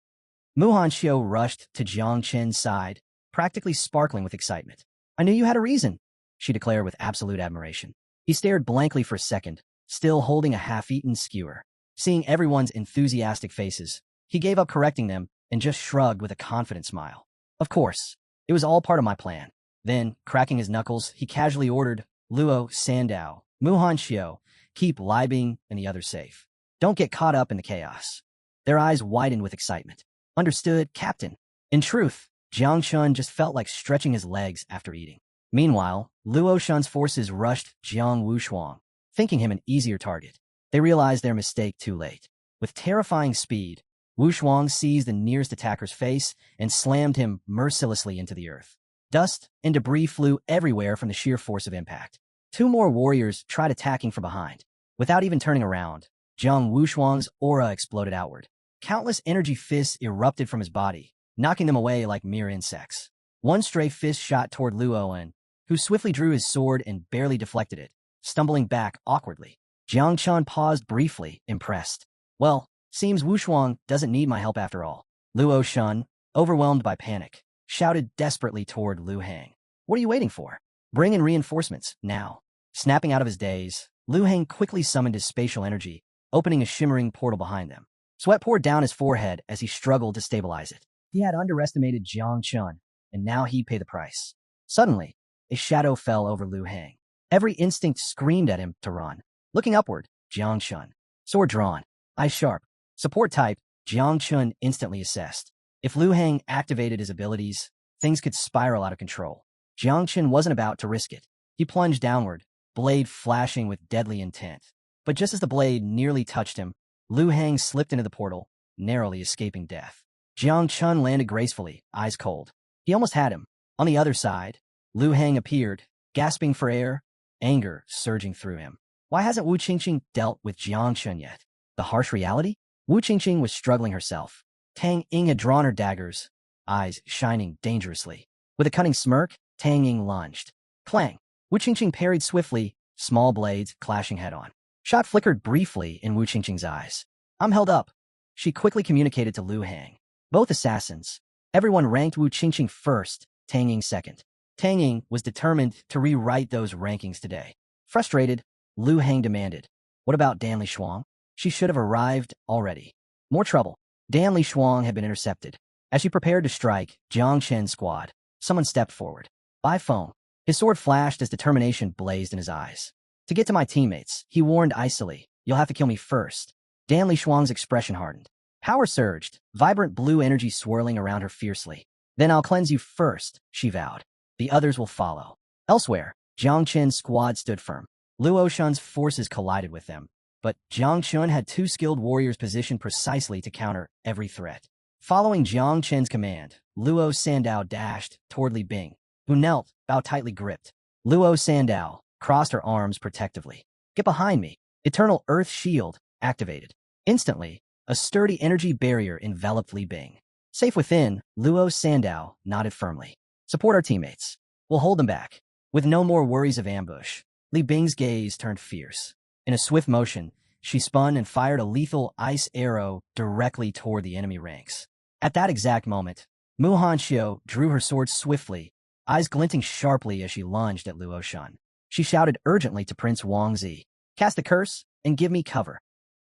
Muhan Xiu rushed to Jiang Chen's side, practically sparkling with excitement. "I knew you had a reason," she declared with absolute admiration. He stared blankly for a second, still holding a half-eaten skewer. Seeing everyone's enthusiastic faces, he gave up correcting them and just shrugged with a confident smile. "Of course, it was all part of my plan." Then, cracking his knuckles, he casually ordered, "Luo, Sandao, Muhan Xiu, keep Li Bing and the others safe. Don't get caught up in the chaos." Their eyes widened with excitement. "Understood, Captain." In truth, Jiang Chun just felt like stretching his legs after eating. Meanwhile, Luo Shun's forces rushed Jiang Wushuang, thinking him an easier target. They realized their mistake too late. With terrifying speed, Wushuang seized the nearest attacker's face and slammed him mercilessly into the earth. Dust and debris flew everywhere from the sheer force of impact. Two more warriors tried attacking from behind. Without even turning around, Jiang Wushuang's aura exploded outward. Countless energy fists erupted from his body, knocking them away like mere insects. One stray fist shot toward Luoan, who swiftly drew his sword and barely deflected it, stumbling back awkwardly. Jiang Chun paused briefly, impressed. "Well, seems Wushuang doesn't need my help after all." Luo Shun, overwhelmed by panic, shouted desperately toward Lu Hang. "What are you waiting for? Bring in reinforcements, now." Snapping out of his daze, Lu Hang quickly summoned his spatial energy, opening a shimmering portal behind them. Sweat poured down his forehead as he struggled to stabilize it. He had underestimated Jiang Chun, and now he'd pay the price. Suddenly, a shadow fell over Lu Hang. Every instinct screamed at him to run. Looking upward, Jiang Chun. Sword drawn, eyes sharp. Support type, Jiang Chun instantly assessed. If Lu Hang activated his abilities, things could spiral out of control. Jiang Chun wasn't about to risk it. He plunged downward, blade flashing with deadly intent. But just as the blade nearly touched him, Lu Hang slipped into the portal, narrowly escaping death. Jiang Chun landed gracefully, eyes cold. He almost had him. On the other side, Lu Hang appeared, gasping for air, anger surging through him. Why hasn't Wu Qingqing dealt with Jiang Chun yet? The harsh reality? Wu Qingqing was struggling herself. Tang Ying had drawn her daggers, eyes shining dangerously. With a cunning smirk, Tang Ying lunged. Clang! Wu Qingqing parried swiftly, small blades clashing head-on. Shot flickered briefly in Wu Qingqing's eyes. "I'm held up," she quickly communicated to Lu Hang. Both assassins. Everyone ranked Wu Qingqing first, Tang Ying second. Tang Ying was determined to rewrite those rankings today. Frustrated, Lu Hang demanded, "What about Dan Li Shuang? She should have arrived already." More trouble. Dan Li Shuang had been intercepted. As she prepared to strike Jiang Chen's squad, someone stepped forward. By phone. His sword flashed as determination blazed in his eyes. "To get to my teammates," he warned icily, "you'll have to kill me first." Dan Li Shuang's expression hardened. Power surged, vibrant blue energy swirling around her fiercely. "Then I'll cleanse you first," she vowed. "The others will follow." Elsewhere, Jiang Chen's squad stood firm. Luo Shun's forces collided with them, but Jiang Chun had two skilled warriors positioned precisely to counter every threat. Following Jiang Chen's command, Luo Sandao dashed toward Li Bing, who knelt, bow tightly gripped. Luo Sandao crossed her arms protectively. "Get behind me." Eternal Earth Shield activated. Instantly, A sturdy energy barrier enveloped Li Bing. Safe within, Luo Sandao nodded firmly. Support our teammates. We'll hold them back. With no more worries of ambush, Li Bing's gaze turned fierce. In a swift motion, she spun and fired a lethal ice arrow directly toward the enemy ranks. At that exact moment, Mu Hanxiu drew her sword swiftly, eyes glinting sharply as she lunged at Luo Shun. She shouted urgently to Prince Wangzi, "Cast the curse and give me cover."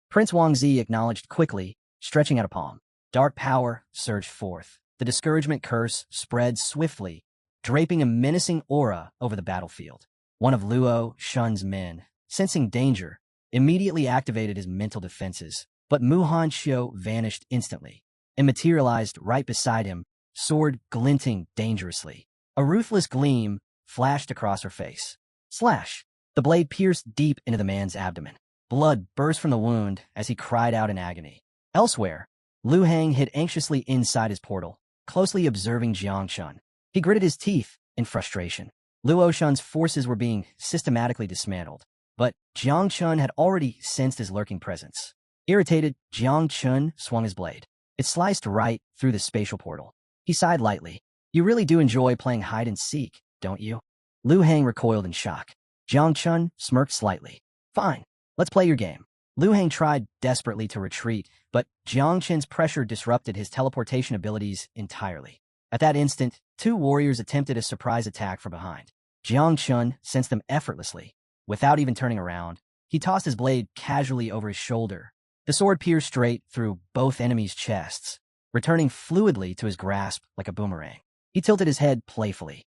Prince Wangzi acknowledged quickly, stretching out a palm. Dark power surged forth. The discouragement curse spread swiftly, draping a menacing aura over the battlefield. One of Luo Shun's men, sensing danger, immediately activated his mental defenses, but Mu Hanxiu vanished instantly and materialized right beside him, sword glinting dangerously. A ruthless gleam flashed across her face. Slash! The blade pierced deep into the man's abdomen. Blood burst from the wound as he cried out in agony. Elsewhere, Lu Hang hid anxiously inside his portal, closely observing Jiang Chun. He gritted his teeth in frustration. Luo Shun's forces were being systematically dismantled, but Jiang Chun had already sensed his lurking presence. Irritated, Jiang Chun swung his blade. It sliced right through the spatial portal. He sighed lightly. "You really do enjoy playing hide-and-seek, don't you?" Lu Hang recoiled in shock. Jiang Chun smirked slightly. "Fine, let's play your game." Lu Hang tried desperately to retreat, but Jiang Chun's pressure disrupted his teleportation abilities entirely. At that instant, two warriors attempted a surprise attack from behind. Jiang Chun sensed them effortlessly. Without even turning around, he tossed his blade casually over his shoulder. The sword pierced straight through both enemies' chests, returning fluidly to his grasp like a boomerang. He tilted his head playfully.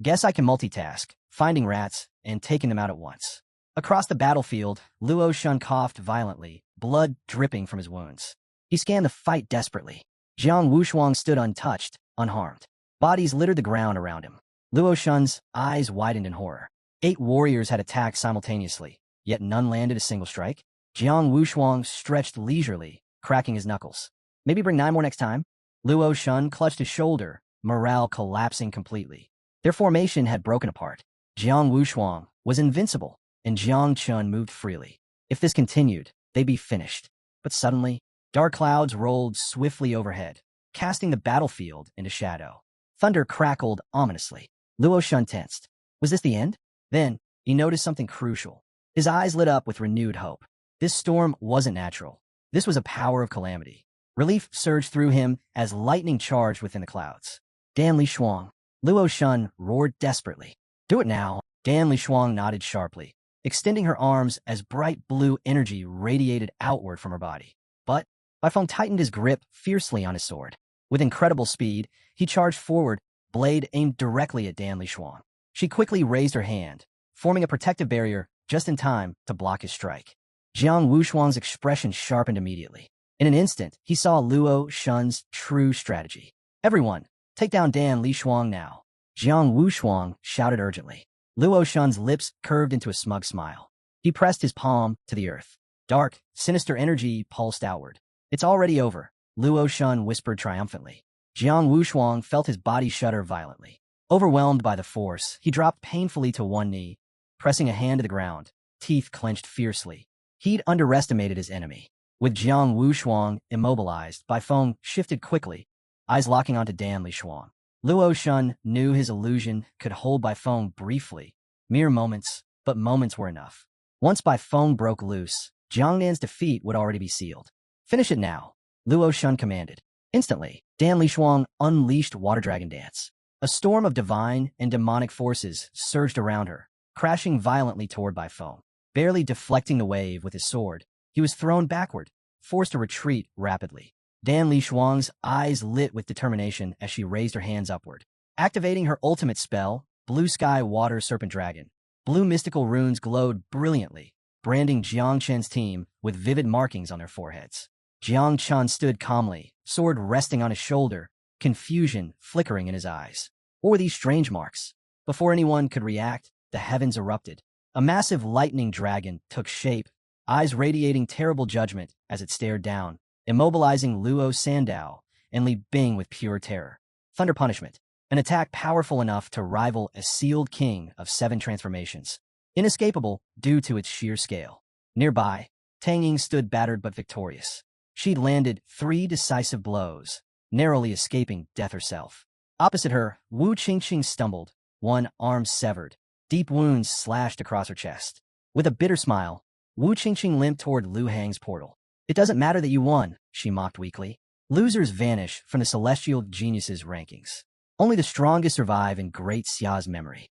Guess I can multitask, finding rats and taking them out at once." Across the battlefield, Luo Shun coughed violently, blood dripping from his wounds. He scanned the fight desperately. Jiang Wushuang stood untouched, unharmed. Bodies littered the ground around him. Luo Shun's eyes widened in horror. 8 warriors had attacked simultaneously, yet none landed a single strike. Jiang Wushuang stretched leisurely, cracking his knuckles. "Maybe bring 9 more next time?" Luo Shun clutched his shoulder, morale collapsing completely. Their formation had broken apart. Jiang Wushuang was invincible, and Jiang Chun moved freely. If this continued, they'd be finished. But suddenly, dark clouds rolled swiftly overhead, casting the battlefield into shadow. Thunder crackled ominously. Luo Shun tensed. Was this the end? Then, he noticed something crucial. His eyes lit up with renewed hope. This storm wasn't natural. This was a power of calamity. Relief surged through him as lightning charged within the clouds. "Dan Li Shuang." Luo Shun roared desperately. "Do it now." Dan Li Shuang nodded sharply, extending her arms as bright blue energy radiated outward from her body. But Bai Feng tightened his grip fiercely on his sword. With incredible speed, he charged forward, blade aimed directly at Dan Li Shuang. She quickly raised her hand, forming a protective barrier just in time to block his strike. Jiang Wushuang's expression sharpened immediately. In an instant, he saw Luo Shun's true strategy. "Everyone, take down Dan Li Shuang now." Jiang Wushuang shouted urgently. Luo Shun's lips curved into a smug smile. He pressed his palm to the earth. Dark, sinister energy pulsed outward. "It's already over," Luo Shun whispered triumphantly. Jiang Wushuang felt his body shudder violently. Overwhelmed by the force, he dropped painfully to one knee, pressing a hand to the ground, teeth clenched fiercely. He'd underestimated his enemy. With Jiang Wushuang immobilized, Bai Feng shifted quickly, eyes locking onto Dan Li Shuang. Luo Shun knew his illusion could hold Bai Feng briefly. Mere moments, but moments were enough. Once Bai Feng broke loose, Jiang Nan's defeat would already be sealed. "Finish it now," Luo Shun commanded. Instantly, Dan Li Shuang unleashed Water Dragon Dance. A storm of divine and demonic forces surged around her, crashing violently toward Bai Feng. Barely deflecting the wave with his sword, he was thrown backward, forced to retreat rapidly. Dan Li Shuang's eyes lit with determination as she raised her hands upward. Activating her ultimate spell, Blue Sky Water Serpent Dragon, blue mystical runes glowed brilliantly, branding Jiang Chen's team with vivid markings on their foreheads. Jiang Chen stood calmly, sword resting on his shoulder, confusion flickering in his eyes. What were these strange marks? Before anyone could react, the heavens erupted. A massive lightning dragon took shape, eyes radiating terrible judgment as it stared down, immobilizing Luo Sandao and Li Bing with pure terror. Thunder Punishment, an attack powerful enough to rival a sealed king of 7 transformations. Inescapable due to its sheer scale. Nearby, Tang Ying stood battered but victorious. She'd landed 3 decisive blows, narrowly escaping death herself. Opposite her, Wu Qingqing stumbled, one arm severed, deep wounds slashed across her chest. With a bitter smile, Wu Qingqing limped toward Lu Hang's portal. It doesn't matter that you won, she mocked weakly. Losers vanish from the celestial geniuses' rankings. Only the strongest survive in Great Xia's memory.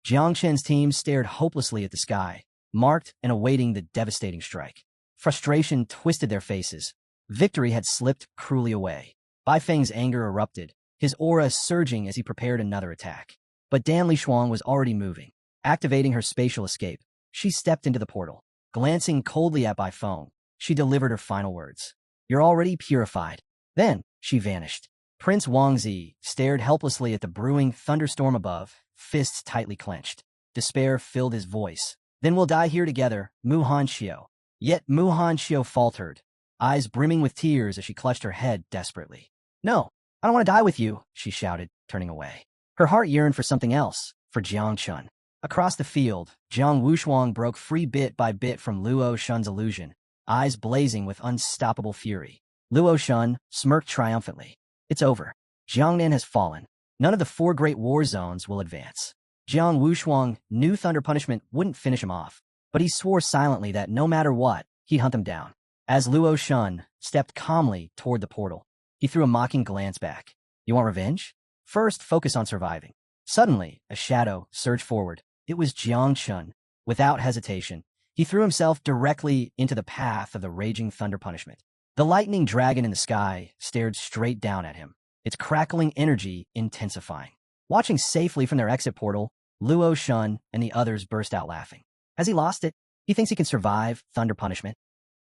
Jiang Chen's team stared hopelessly at the sky, marked and awaiting the devastating strike. Frustration twisted their faces. Victory had slipped cruelly away. Bai Feng's anger erupted, his aura surging as he prepared another attack. But Dan Lishuang was already moving. Activating her spatial escape, she stepped into the portal. Glancing coldly at Bai Feng, she delivered her final words. You're already purified. Then, she vanished. Prince Wangzi stared helplessly at the brewing thunderstorm above, fists tightly clenched. Despair filled his voice. Then we'll die here together, Mu Hanxiu. Yet Mu Hanxiu faltered, eyes brimming with tears as she clutched her head desperately. No, I don't want to die with you, she shouted, turning away. Her heart yearned for something else, for Jiang Chun. Across the field, Jiang Wushuang broke free bit by bit from Luo Shun's illusion, eyes blazing with unstoppable fury. Luo Shun smirked triumphantly. It's over. Jiangnan has fallen. None of the 4 great war zones will advance. Jiang Wushuang knew Thunder Punishment wouldn't finish him off, but he swore silently that no matter what, he'd hunt them down. As Luo Shun stepped calmly toward the portal, he threw a mocking glance back. You want revenge? First, focus on surviving. Suddenly, a shadow surged forward. It was Jiang Chun. Without hesitation, he threw himself directly into the path of the raging Thunder Punishment. The lightning dragon in the sky stared straight down at him, its crackling energy intensifying. Watching safely from their exit portal, Luo Shun and the others burst out laughing. Has he lost it? He thinks he can survive Thunder Punishment?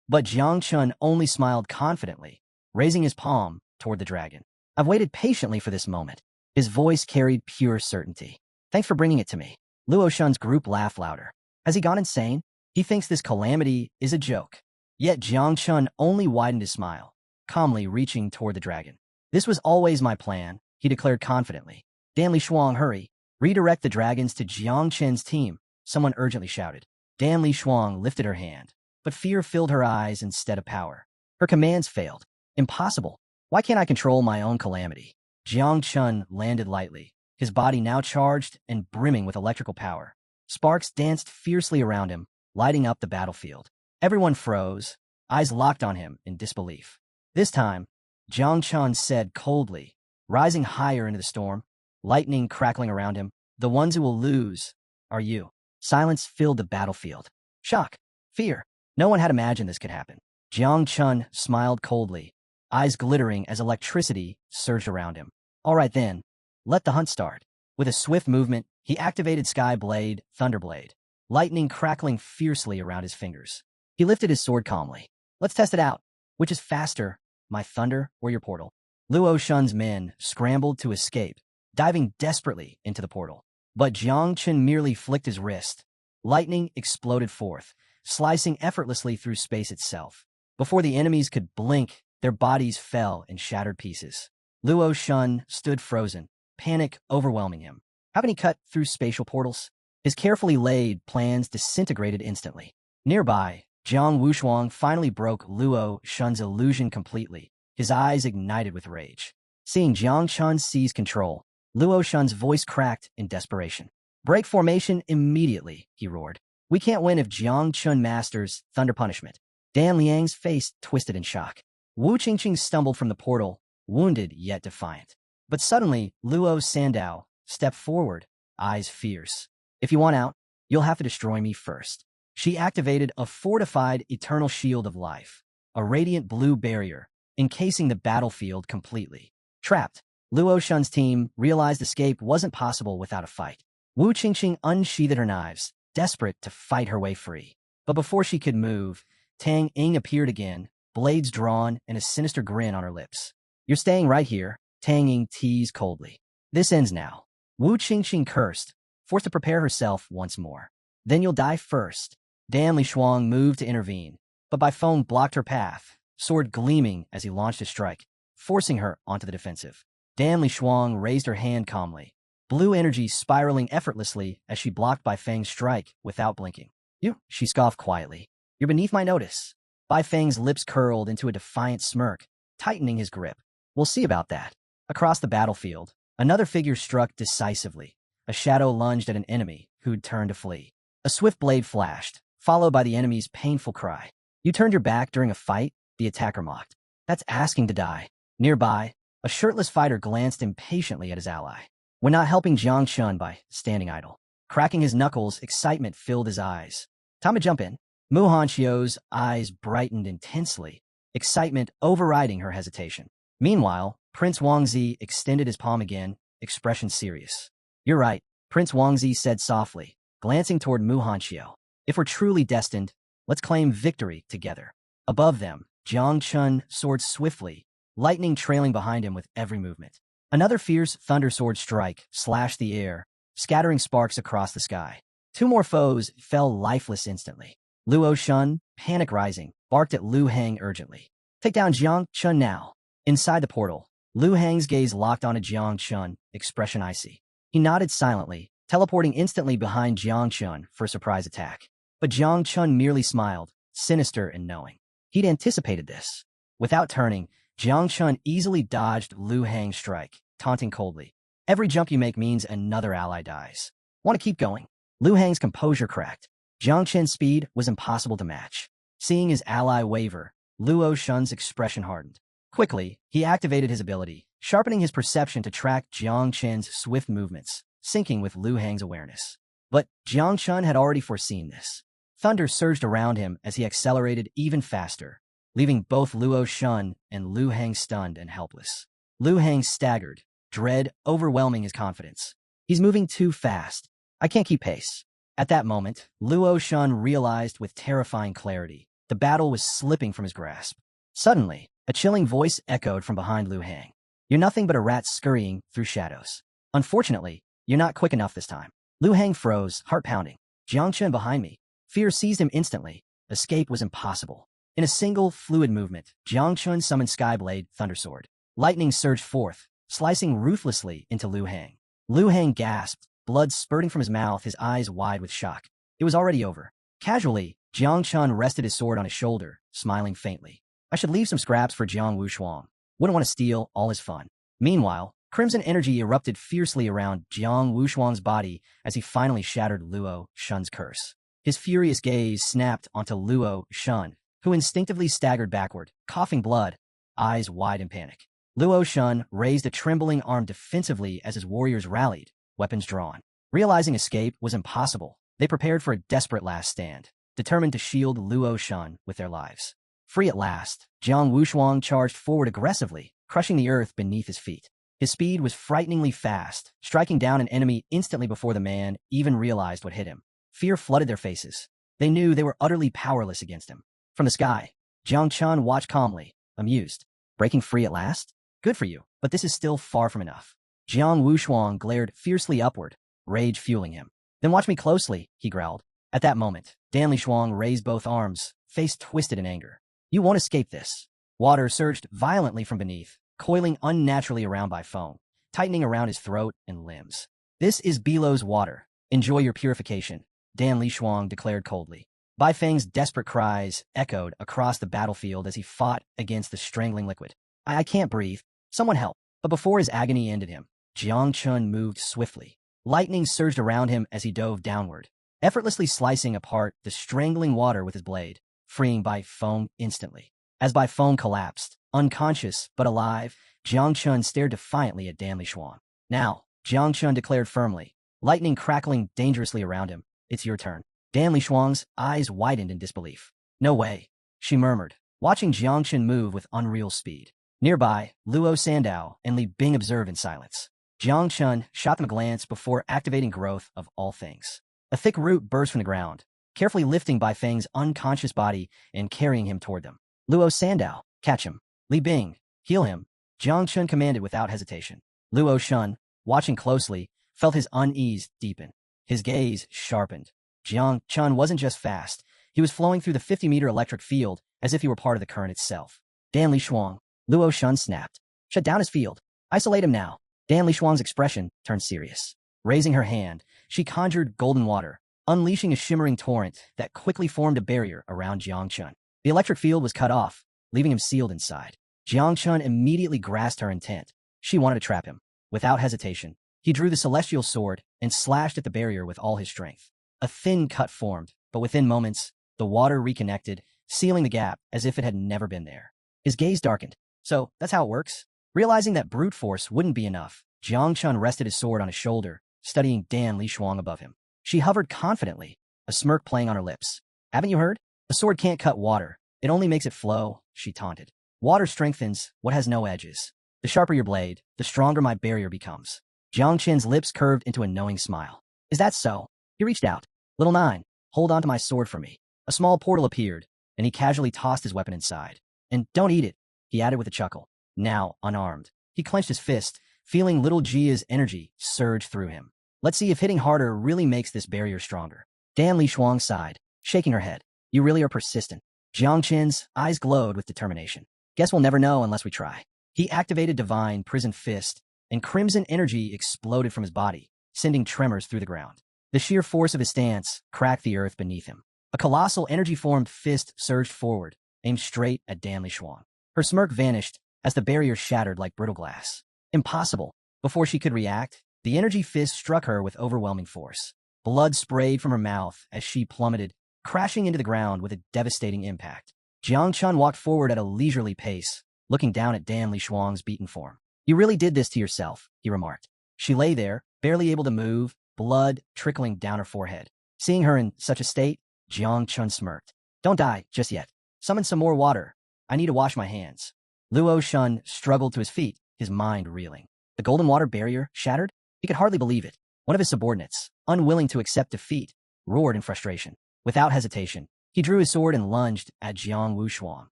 But Jiang Chun only smiled confidently, raising his palm toward the dragon. I've waited patiently for this moment. His voice carried pure certainty. Thanks for bringing it to me. Luo Shun's group laughed louder. Has he gone insane? He thinks this calamity is a joke. Yet Jiang Chun only widened his smile, calmly reaching toward the dragon. This was always my plan, he declared confidently. Dan Lishuang, hurry. Redirect the dragons to Jiang Chen's team, someone urgently shouted. Dan Lishuang lifted her hand, but fear filled her eyes instead of power. Her commands failed. Impossible. Why can't I control my own calamity? Jiang Chun landed lightly, his body now charged and brimming with electrical power. Sparks danced fiercely around him, lighting up the battlefield. Everyone froze, eyes locked on him in disbelief. This time, Jiang Chun said coldly, rising higher into the storm, lightning crackling around him, the ones who will lose are you. Silence filled the battlefield. Shock, fear. No one had imagined this could happen. Jiang Chun smiled coldly, eyes glittering as electricity surged around him. All right then, let the hunt start. With a swift movement, he activated Sky Blade, Thunderblade, lightning crackling fiercely around his fingers. He lifted his sword calmly. Let's test it out. Which is faster, my thunder or your portal? Luo Shun's men scrambled to escape, diving desperately into the portal. But Jiang Chun merely flicked his wrist. Lightning exploded forth, slicing effortlessly through space itself. Before the enemies could blink, their bodies fell in shattered pieces. Luo Shun stood frozen, panic overwhelming him. How can he cut through spatial portals? His carefully laid plans disintegrated instantly. Nearby, Jiang Wushuang finally broke Luo Shun's illusion completely, his eyes ignited with rage. Seeing Jiang Chun seize control, Luo Shun's voice cracked in desperation. Break formation immediately, he roared. We can't win if Jiang Chun masters Thunder Punishment. Dan Liang's face twisted in shock. Wu Qingqing stumbled from the portal, wounded yet defiant. But suddenly, Luo Sandao stepped forward, eyes fierce. If you want out, you'll have to destroy me first. She activated a fortified eternal shield of life, a radiant blue barrier, encasing the battlefield completely. Trapped, Luo Shun's team realized escape wasn't possible without a fight. Wu Qingqing unsheathed her knives, desperate to fight her way free. But before she could move, Tang Ying appeared again, blades drawn and a sinister grin on her lips. You're staying right here, Tang Ying teased coldly. This ends now. Wu Qingqing cursed, forced to prepare herself once more. Then you'll die first. Dan Lishuang moved to intervene, but Bai Feng blocked her path, sword gleaming as he launched his strike, forcing her onto the defensive. Dan Lishuang raised her hand calmly, blue energy spiraling effortlessly as she blocked Bai Feng's strike without blinking. You, she scoffed quietly. You're beneath my notice. Bai Feng's lips curled into a defiant smirk, tightening his grip. We'll see about that. Across the battlefield, another figure struck decisively. A shadow lunged at an enemy who'd turned to flee. A swift blade flashed, followed by the enemy's painful cry. You turned your back during a fight? The attacker mocked. That's asking to die. Nearby, a shirtless fighter glanced impatiently at his ally. We're not helping Jiang Chun by standing idle. Cracking his knuckles, excitement filled his eyes. Time to jump in. Mu Hanxio's eyes brightened intensely, excitement overriding her hesitation. Meanwhile, Prince Wangzi extended his palm again, expression serious. You're right, Prince Wangzi said softly, glancing toward Mu Hanxio. If we're truly destined, let's claim victory together. Above them, Jiang Chun soared swiftly, lightning trailing behind him with every movement. Another fierce thunder sword strike slashed the air, scattering sparks across the sky. Two more foes fell lifeless instantly. Luo Shun, panic rising, barked at Lu Hang urgently. Take down Jiang Chun now. Inside the portal, Lu Hang's gaze locked onto Jiang Chun, expression icy. He nodded silently, teleporting instantly behind Jiang Chun for a surprise attack. But Jiang Chun merely smiled, sinister and knowing. He'd anticipated this. Without turning, Jiang Chun easily dodged Lu Hang's strike, taunting coldly. Every jump you make means another ally dies. Want to keep going? Lu Hang's composure cracked. Jiang Chun's speed was impossible to match. Seeing his ally waver, Luo Shun's expression hardened. Quickly, he activated his ability, sharpening his perception to track Jiang Chun's swift movements, syncing with Lu Hang's awareness. But Jiang Chun had already foreseen this. Thunder surged around him as he accelerated even faster, leaving both Luo Shun and Lu Hang stunned and helpless. Lu Hang staggered, dread overwhelming his confidence. He's moving too fast. I can't keep pace. At that moment, Luo Shun realized with terrifying clarity the battle was slipping from his grasp. Suddenly, a chilling voice echoed from behind Lu Hang. You're nothing but a rat scurrying through shadows. Unfortunately, you're not quick enough this time. Lu Hang froze, heart pounding. Jiang Chun behind me. Fear seized him instantly. Escape was impossible. In a single, fluid movement, Jiang Chun summoned Skyblade, Thundersword. Lightning surged forth, slicing ruthlessly into Lu Hang. Lu Hang gasped, blood spurting from his mouth, his eyes wide with shock. It was already over. Casually, Jiang Chun rested his sword on his shoulder, smiling faintly. I should leave some scraps for Jiang Wushuang. Wouldn't want to steal all his fun. Meanwhile, crimson energy erupted fiercely around Jiang Wushuang's body as he finally shattered Luo Shun's curse. His furious gaze snapped onto Luo Shun, who instinctively staggered backward, coughing blood, eyes wide in panic. Luo Shun raised a trembling arm defensively as his warriors rallied, weapons drawn. Realizing escape was impossible, they prepared for a desperate last stand, determined to shield Luo Shun with their lives. Free at last, Jiang Wushuang charged forward aggressively, crushing the earth beneath his feet. His speed was frighteningly fast, striking down an enemy instantly before the man even realized what hit him. Fear flooded their faces. They knew they were utterly powerless against him. From the sky, Jiang Chun watched calmly, amused. Breaking free at last? Good for you, but this is still far from enough. Jiang Wushuang glared fiercely upward, rage fueling him. Then watch me closely, he growled. At that moment, Dan Lishuang raised both arms, face twisted in anger. You won't escape this. Water surged violently from beneath, coiling unnaturally around Bai Feng, tightening around his throat and limbs. This is Belo's water. Enjoy your purification, Dan Lishuang declared coldly. Bai Feng's desperate cries echoed across the battlefield as he fought against the strangling liquid. I can't breathe. Someone help. But before his agony ended him, Jiang Chun moved swiftly. Lightning surged around him as he dove downward, effortlessly slicing apart the strangling water with his blade, freeing Bai Feng instantly. As Bai Feng collapsed, unconscious but alive, Jiang Chun stared defiantly at Dan Lishuang. Now, Jiang Chun declared firmly, lightning crackling dangerously around him. It's your turn. Dan Lishuang's eyes widened in disbelief. No way, she murmured, watching Jiang Chun move with unreal speed. Nearby, Luo Sandao and Li Bing observed in silence. Jiang Chun shot them a glance before activating growth of all things. A thick root burst from the ground, carefully lifting Bai Feng's unconscious body and carrying him toward them. Luo Sandao, catch him. Li Bing, heal him. Jiang Chun commanded without hesitation. Luo Shun, watching closely, felt his unease deepen. His gaze sharpened. Jiang Chun wasn't just fast. He was flowing through the 50-meter electric field as if he were part of the current itself. Dan Lishuang, Luo Shun snapped. Shut down his field. Isolate him now. Dan Lishuang's expression turned serious. Raising her hand, she conjured golden water, unleashing a shimmering torrent that quickly formed a barrier around Jiang Chun. The electric field was cut off, leaving him sealed inside. Jiang Chun immediately grasped her intent. She wanted to trap him. Without hesitation, he drew the celestial sword and slashed at the barrier with all his strength. A thin cut formed, but within moments, the water reconnected, sealing the gap as if it had never been there. His gaze darkened. So, that's how it works? Realizing that brute force wouldn't be enough, Jiang Chun rested his sword on his shoulder, studying Dan Li Shuang above him. She hovered confidently, a smirk playing on her lips. Haven't you heard? A sword can't cut water. It only makes it flow, she taunted. Water strengthens what has no edges. The sharper your blade, the stronger my barrier becomes. Jiang Chen's lips curved into a knowing smile. Is that so? He reached out. Little Nine, hold on to my sword for me. A small portal appeared, and he casually tossed his weapon inside. And don't eat it, he added with a chuckle. Now, unarmed, he clenched his fist, feeling little Jia's energy surge through him. Let's see if hitting harder really makes this barrier stronger. Dan Li Shuang sighed, shaking her head. You really are persistent. Jiang Chen's eyes glowed with determination. Guess we'll never know unless we try. He activated Divine Prison Fist, and crimson energy exploded from his body, sending tremors through the ground. The sheer force of his stance cracked the earth beneath him. A colossal energy-formed fist surged forward, aimed straight at Dan Li Shuang. Her smirk vanished as the barrier shattered like brittle glass. Impossible. Before she could react, the energy fist struck her with overwhelming force. Blood sprayed from her mouth as she plummeted, crashing into the ground with a devastating impact. Jiang Chun walked forward at a leisurely pace, looking down at Dan Li Shuang's beaten form. You really did this to yourself, he remarked. She lay there, barely able to move, blood trickling down her forehead. Seeing her in such a state, Jiang Chun smirked. Don't die just yet. Summon some more water. I need to wash my hands. Luo Shun struggled to his feet, his mind reeling. The golden water barrier shattered? He could hardly believe it. One of his subordinates, unwilling to accept defeat, roared in frustration. Without hesitation, he drew his sword and lunged at Jiang Wushuang.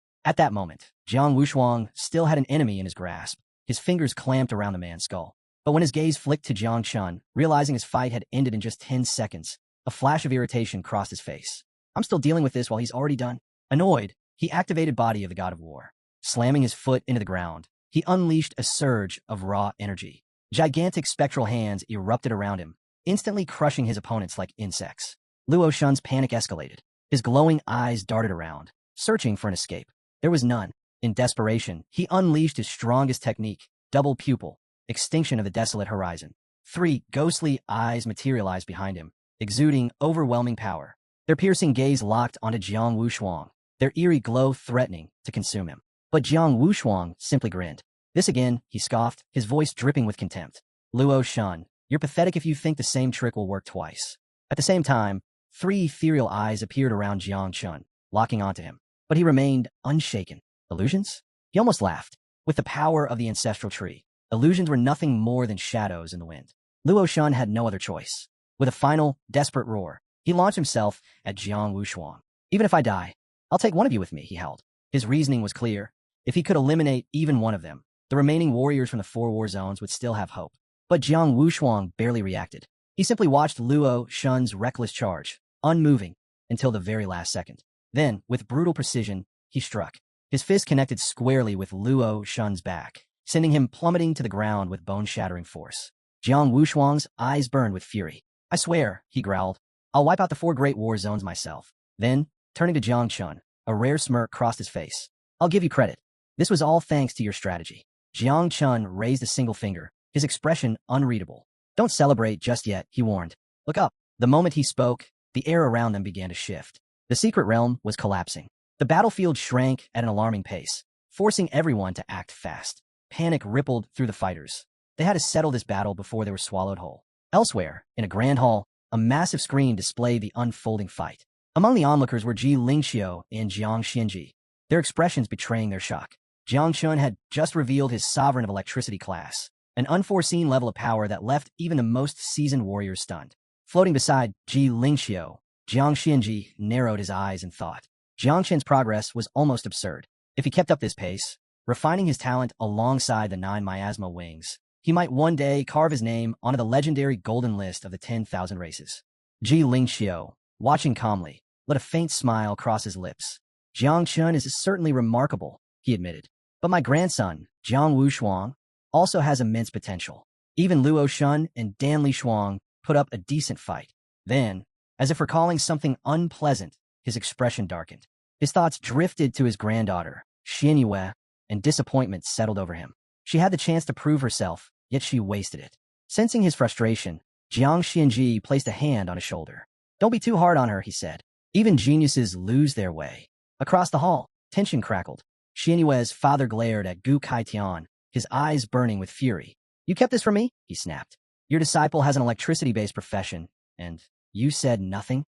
At that moment, Jiang Wushuang still had an enemy in his grasp, his fingers clamped around the man's skull. But when his gaze flicked to Jiang Chun, realizing his fight had ended in just 10 seconds, a flash of irritation crossed his face. I'm still dealing with this while he's already done. Annoyed, he activated Body of the God of War. Slamming his foot into the ground, he unleashed a surge of raw energy. Gigantic spectral hands erupted around him, instantly crushing his opponents like insects. Luo Shun's panic escalated. His glowing eyes darted around, searching for an escape. There was none. In desperation, he unleashed his strongest technique, double pupil, extinction of the desolate horizon. 3 ghostly eyes materialized behind him, exuding overwhelming power. Their piercing gaze locked onto Jiang Wushuang, their eerie glow threatening to consume him. But Jiang Wushuang simply grinned. This again, he scoffed, his voice dripping with contempt. Luo Shun, you're pathetic if you think the same trick will work twice. At the same time, 3 ethereal eyes appeared around Jiang Chun, locking onto him. But he remained unshaken. Illusions? He almost laughed. With the power of the ancestral tree, illusions were nothing more than shadows in the wind. Luo Shun had no other choice. With a final, desperate roar, he launched himself at Jiang Wushuang. Even if I die, I'll take one of you with me, he held. His reasoning was clear. If he could eliminate even one of them, the remaining warriors from the 4 war zones would still have hope. But Jiang Wushuang barely reacted. He simply watched Luo Shun's reckless charge, unmoving, until the very last second. Then, with brutal precision, he struck. His fist connected squarely with Luo Shun's back, sending him plummeting to the ground with bone-shattering force. Jiang Wushuang's eyes burned with fury. I swear, he growled, I'll wipe out the 4 great war zones myself. Then, turning to Jiang Chun, a rare smirk crossed his face. I'll give you credit. This was all thanks to your strategy. Jiang Chun raised a single finger, his expression unreadable. Don't celebrate just yet, he warned. Look up. The moment he spoke, the air around them began to shift. The secret realm was collapsing. The battlefield shrank at an alarming pace, forcing everyone to act fast. Panic rippled through the fighters. They had to settle this battle before they were swallowed whole. Elsewhere, in a grand hall, a massive screen displayed the unfolding fight. Among the onlookers were Ji Lingxiu and Jiang Xianji, their expressions betraying their shock. Jiang Chun had just revealed his Sovereign of Electricity class, an unforeseen level of power that left even the most seasoned warriors stunned. Floating beside Ji Lingxiu, Jiang Xianji narrowed his eyes in thought. Jiang Chen's progress was almost absurd. If he kept up this pace, refining his talent alongside the 9 miasma wings, he might one day carve his name onto the legendary golden list of the 10,000 races. Ji Lingxiu, watching calmly, let a faint smile cross his lips. Jiang Chun is certainly remarkable, he admitted. But my grandson, Jiang Wushuang, also has immense potential. Even Luo Shun and Dan Li Shuang put up a decent fight. Then, as if recalling something unpleasant, his expression darkened. His thoughts drifted to his granddaughter, Xianyue, and disappointment settled over him. She had the chance to prove herself, yet she wasted it. Sensing his frustration, Jiang Xianji placed a hand on his shoulder. "Don't be too hard on her," he said. "Even geniuses lose their way." Across the hall, tension crackled. Xianyue's father glared at Gu Kaitian, his eyes burning with fury. "You kept this from me?" he snapped. "Your disciple has an electricity-based profession, and you said nothing?"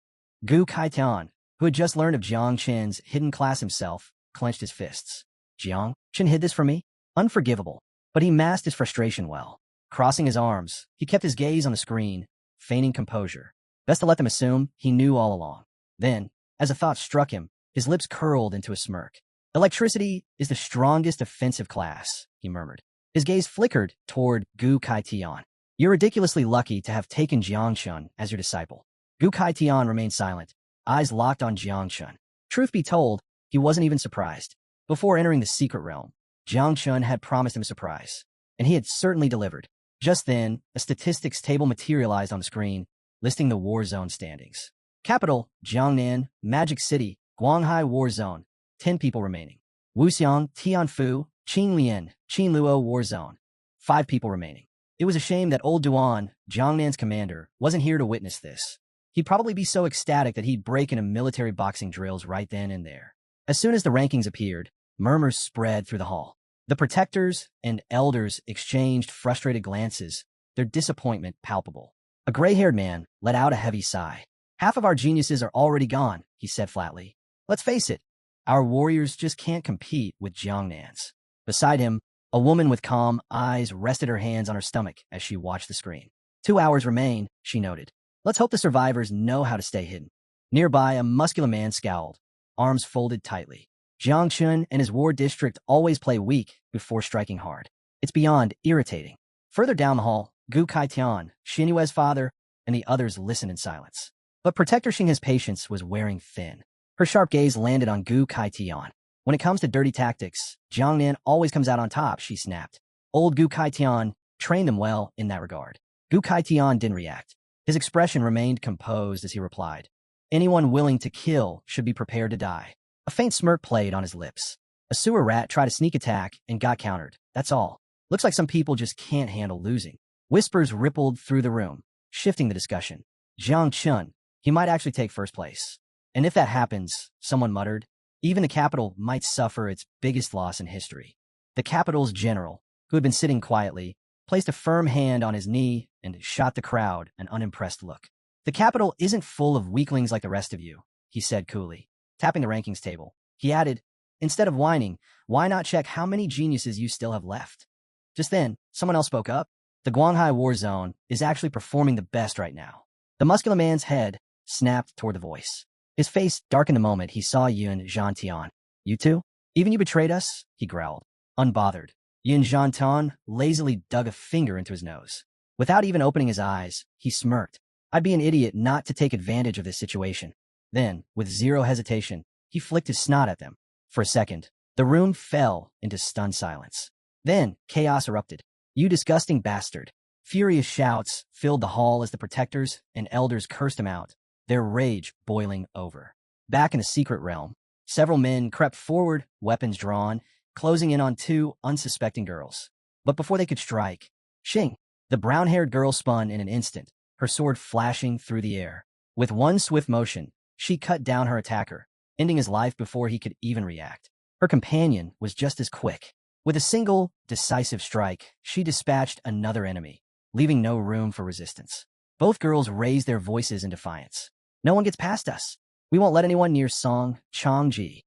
Gu Kaitian, who had just learned of Jiang Qin's hidden class himself, clenched his fists. "Jiang Qin hid this from me?" Unforgivable. But he masked his frustration well. Crossing his arms, he kept his gaze on the screen, feigning composure. Best to let them assume he knew all along. Then, as a thought struck him, his lips curled into a smirk. "Electricity is the strongest offensive class," he murmured. His gaze flickered toward Gu Kaitian. "You're ridiculously lucky to have taken Jiangchun as your disciple." Gu Kaitian remained silent, eyes locked on Jiangchun. Truth be told, he wasn't even surprised. Before entering the secret realm, Jiangchun had promised him a surprise, and he had certainly delivered. Just then, a statistics table materialized on the screen, listing the war zone standings. Capital, Jiangnan, Magic City, Guanghai War Zone, 10 people remaining. Wuxiang, Tianfu, Qinglian, Qinluo War Zone, 5 people remaining. It was a shame that old Duan, Jiangnan's commander, wasn't here to witness this. He'd probably be so ecstatic that he'd break into military boxing drills right then and there. As soon as the rankings appeared, murmurs spread through the hall. The protectors and elders exchanged frustrated glances, their disappointment palpable. A gray-haired man let out a heavy sigh. "Half of our geniuses are already gone," he said flatly. "Let's face it, our warriors just can't compete with Jiangnan's." Beside him, a woman with calm eyes rested her hands on her stomach as she watched the screen. 2 hours remain, she noted. "Let's hope the survivors know how to stay hidden." Nearby, a muscular man scowled, arms folded tightly. Jiangchun and his war district always play weak before striking hard. It's beyond irritating. Further down the hall, Gu Kaitian, Xianyue's father, and the others listened in silence. But Protector Xinghe's patience was wearing thin. Her sharp gaze landed on Gu Kaitian. "When it comes to dirty tactics, Jiangnan always comes out on top," she snapped. Old Gu Kaitian trained them well in that regard. Gu Kaitian didn't react. His expression remained composed as he replied, "Anyone willing to kill should be prepared to die." A faint smirk played on his lips. "A sewer rat tried a sneak attack and got countered. That's all. Looks like some people just can't handle losing." Whispers rippled through the room, shifting the discussion. "Jiang Chun, he might actually take first place. And if that happens," someone muttered, "even the capital might suffer its biggest loss in history." The capital's general, who had been sitting quietly, placed a firm hand on his knee and shot the crowd an unimpressed look. "The capital isn't full of weaklings like the rest of you," he said coolly. Tapping the rankings table, he added, "Instead of whining, why not check how many geniuses you still have left?" Just then, someone else spoke up. "The Guanghai War Zone is actually performing the best right now." The muscular man's head snapped toward the voice. His face darkened the moment he saw Yun Zhantian. "You two? Even you betrayed us?" he growled. Unbothered, Yun Zhantian lazily dug a finger into his nose. Without even opening his eyes, he smirked. "I'd be an idiot not to take advantage of this situation." Then, with zero hesitation, he flicked his snot at them. For a second, the room fell into stunned silence. Then, chaos erupted. "You disgusting bastard." Furious shouts filled the hall as the protectors and elders cursed him out, their rage boiling over. Back in the secret realm, several men crept forward, weapons drawn, closing in on 2 unsuspecting girls. But before they could strike, Xing, the brown-haired girl, spun in an instant, her sword flashing through the air. With one swift motion, she cut down her attacker, ending his life before he could even react. Her companion was just as quick. With a single, decisive strike, she dispatched another enemy, leaving no room for resistance. Both girls raised their voices in defiance. "No one gets past us. We won't let anyone near Song Changji."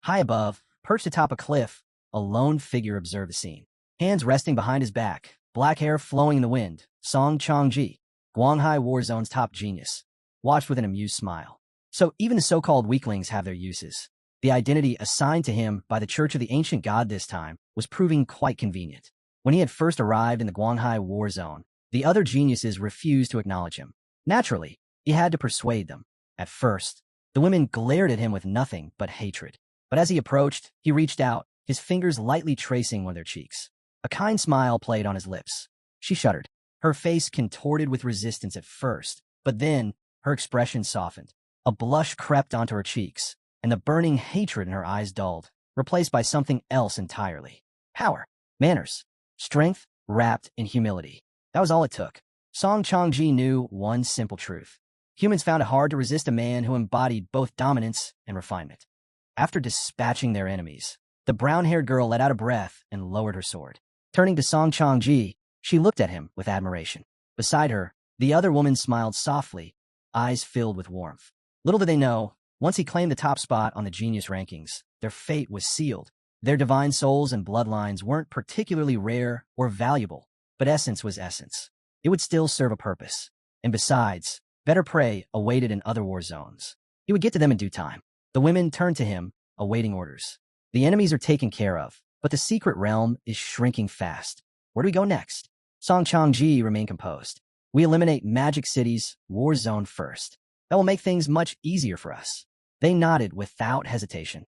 High above, perched atop a cliff, a lone figure observed the scene. Hands resting behind his back, black hair flowing in the wind, Song Changji, Guanghai War Zone's top genius, watched with an amused smile. So even the so-called weaklings have their uses. The identity assigned to him by the Church of the Ancient God this time was proving quite convenient. When he had first arrived in the Guanghai War Zone, the other geniuses refused to acknowledge him. Naturally, he had to persuade them. At first, the women glared at him with nothing but hatred. But as he approached, he reached out, his fingers lightly tracing one of their cheeks. A kind smile played on his lips. She shuddered. Her face contorted with resistance at first, but then her expression softened. A blush crept onto her cheeks, and the burning hatred in her eyes dulled, replaced by something else entirely. Power, manners, strength wrapped in humility. That was all it took. Song Changji knew one simple truth. Humans found it hard to resist a man who embodied both dominance and refinement. After dispatching their enemies, the brown-haired girl let out a breath and lowered her sword. Turning to Song Changji, she looked at him with admiration. Beside her, the other woman smiled softly, eyes filled with warmth. Little did they know, once he claimed the top spot on the genius rankings, their fate was sealed. Their divine souls and bloodlines weren't particularly rare or valuable, but essence was essence. It would still serve a purpose. And besides, better prey awaited in other war zones. He would get to them in due time. The women turned to him, awaiting orders. The enemies are taken care of, but the secret realm is shrinking fast. Where do we go next? Song Changji remained composed. We eliminate Magic City's war zone first. That will make things much easier for us. They nodded without hesitation.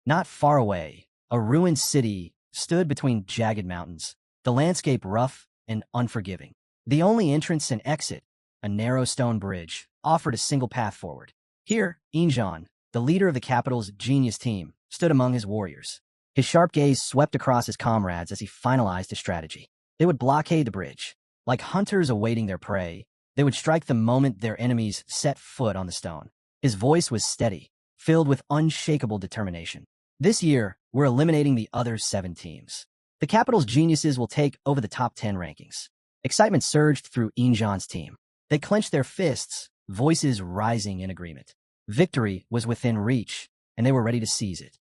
Not far away, a ruined city stood between jagged mountains, the landscape rough and unforgiving. The only entrance and exit, a narrow stone bridge, offered a single path forward. Here, Injan, the leader of the capital's genius team, stood among his warriors. His sharp gaze swept across his comrades as he finalized his strategy. They would blockade the bridge. Like hunters awaiting their prey, they would strike the moment their enemies set foot on the stone. His voice was steady, filled with unshakable determination. This year, we're eliminating the other 7 teams. The capital's geniuses will take over the top 10 rankings. Excitement surged through Injan's team. They clenched their fists, voices rising in agreement. Victory was within reach, and they were ready to seize it.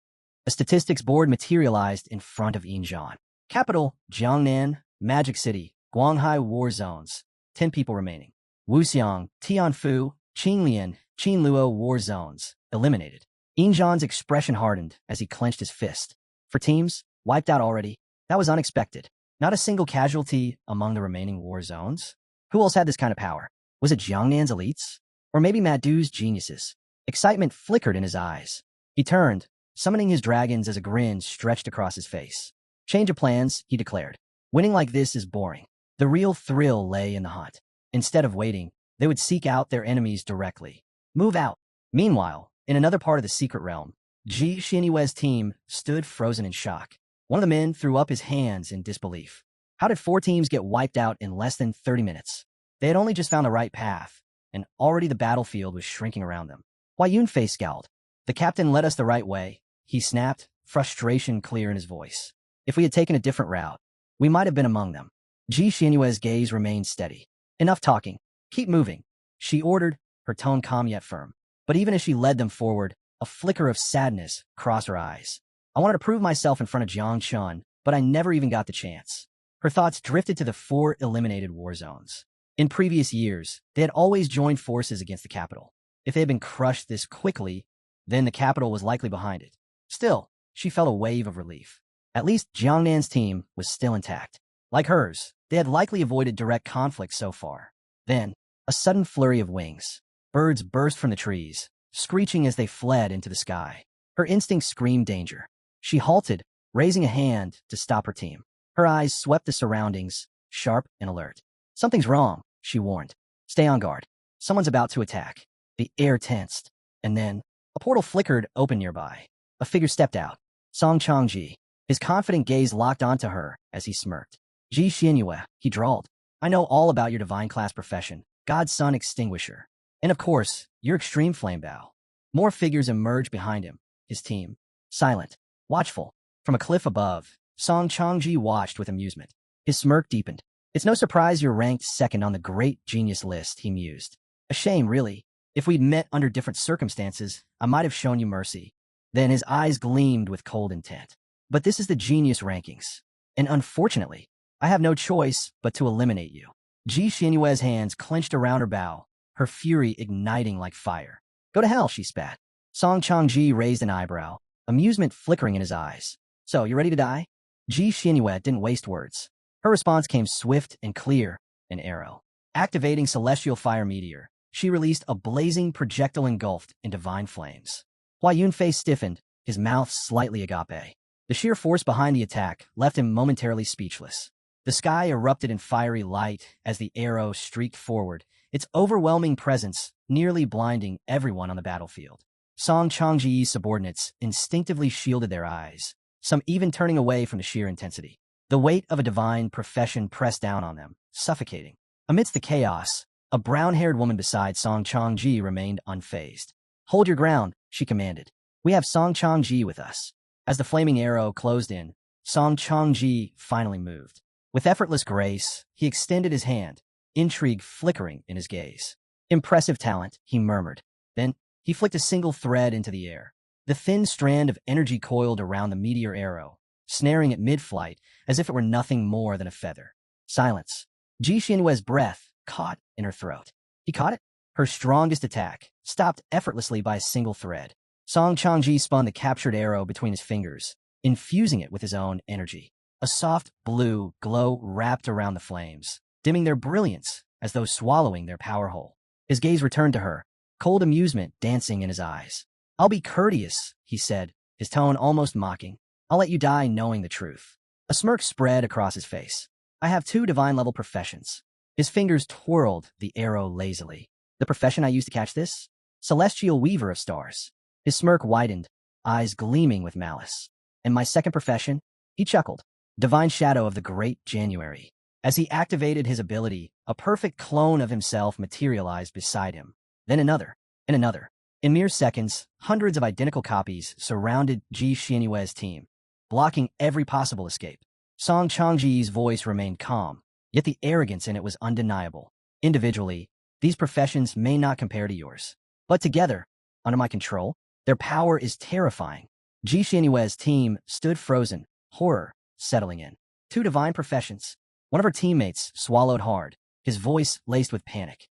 A statistics board materialized in front of Injan. Capital, Jiangnan, Magic City, Guanghai War Zones, 10 people remaining. Wuxiang, Tianfu, Qinglian, Qinluo War Zones, eliminated. Injan's expression hardened as he clenched his fist. For teams, wiped out already, that was unexpected. Not a single casualty among the remaining war zones. Who else had this kind of power? Was it Jiangnan's elites? Or maybe Madu's geniuses? Excitement flickered in his eyes. He turned, summoning his dragons as a grin stretched across his face. Change of plans, he declared. Winning like this is boring. The real thrill lay in the hunt. Instead of waiting, they would seek out their enemies directly. Move out. Meanwhile, in another part of the secret realm, Ji Xinyue's team stood frozen in shock. One of the men threw up his hands in disbelief. How did 4 teams get wiped out in less than 30 minutes? They had only just found the right path, and already the battlefield was shrinking around them. Hua Yunfei scowled. The captain led us the right way, he snapped, frustration clear in his voice. If we had taken a different route, we might have been among them. Ji Xinyue's gaze remained steady. Enough talking. Keep moving, she ordered, her tone calm yet firm. But even as she led them forward, a flicker of sadness crossed her eyes. I wanted to prove myself in front of Jiang Chun, but I never even got the chance. Her thoughts drifted to the 4 eliminated war zones. In previous years, they had always joined forces against the capital. If they had been crushed this quickly, then the capital was likely behind it. Still, she felt a wave of relief. At least Jiangnan's team was still intact. Like hers, they had likely avoided direct conflict so far. Then, a sudden flurry of wings. Birds burst from the trees, screeching as they fled into the sky. Her instincts screamed danger. She halted, raising a hand to stop her team. Her eyes swept the surroundings, sharp and alert. Something's wrong, she warned. Stay on guard. Someone's about to attack. The air tensed. And then, a portal flickered open nearby. A figure stepped out. Song Changji. His confident gaze locked onto her as he smirked. Ji Xinyue, he drawled. I know all about your divine class profession, God's Son Extinguisher. And of course, your extreme flame bow. More figures emerged behind him, his team. Silent, watchful. From a cliff above, Song Changji watched with amusement. His smirk deepened. It's no surprise you're ranked second on the great genius list, he mused. A shame, really. If we'd met under different circumstances, I might have shown you mercy. Then his eyes gleamed with cold intent. But this is the genius rankings. And unfortunately, I have no choice but to eliminate you. Ji Xinyue's hands clenched around her bow, her fury igniting like fire. Go to hell, she spat. Song Changji raised an eyebrow, amusement flickering in his eyes. So, you ready to die? Ji Xinyue didn't waste words. Her response came swift and clear, an arrow. Activating Celestial Fire Meteor, she released a blazing projectile engulfed in divine flames. Hua Yunfei stiffened, his mouth slightly agape. The sheer force behind the attack left him momentarily speechless. The sky erupted in fiery light as the arrow streaked forward, its overwhelming presence nearly blinding everyone on the battlefield. Song Changji's subordinates instinctively shielded their eyes, some even turning away from the sheer intensity. The weight of a divine profession pressed down on them, suffocating. Amidst the chaos, a brown-haired woman beside Song Changji remained unfazed. "Hold your ground," she commanded. "We have Song Changji with us." As the flaming arrow closed in, Song Changji finally moved. With effortless grace, he extended his hand, intrigue flickering in his gaze. "Impressive talent," he murmured. Then, he flicked a single thread into the air. The thin strand of energy coiled around the meteor arrow, snaring it mid-flight as if it were nothing more than a feather. Silence. Ji Xinyue's breath caught in her throat. He caught it? Her strongest attack, stopped effortlessly by a single thread. Song Changji spun the captured arrow between his fingers, infusing it with his own energy. A soft blue glow wrapped around the flames, dimming their brilliance as though swallowing their power whole. His gaze returned to her, cold amusement dancing in his eyes. "I'll be courteous," he said, his tone almost mocking. "I'll let you die knowing the truth." A smirk spread across his face. "I have 2 divine-level professions." His fingers twirled the arrow lazily. "The profession I used to catch this? Celestial Weaver of Stars." His smirk widened, eyes gleaming with malice. "And my second profession?" He chuckled. "Divine Shadow of the Great January." As he activated his ability, a perfect clone of himself materialized beside him. Then another, and another. In mere seconds, hundreds of identical copies surrounded Ji Xinyue's team, blocking every possible escape. Song Changji's voice remained calm, yet the arrogance in it was undeniable. "Individually, these professions may not compare to yours. But together, under my control, their power is terrifying." Ji Xinyue's team stood frozen, horror settling in. 2 divine professions. One of her teammates swallowed hard, his voice laced with panic.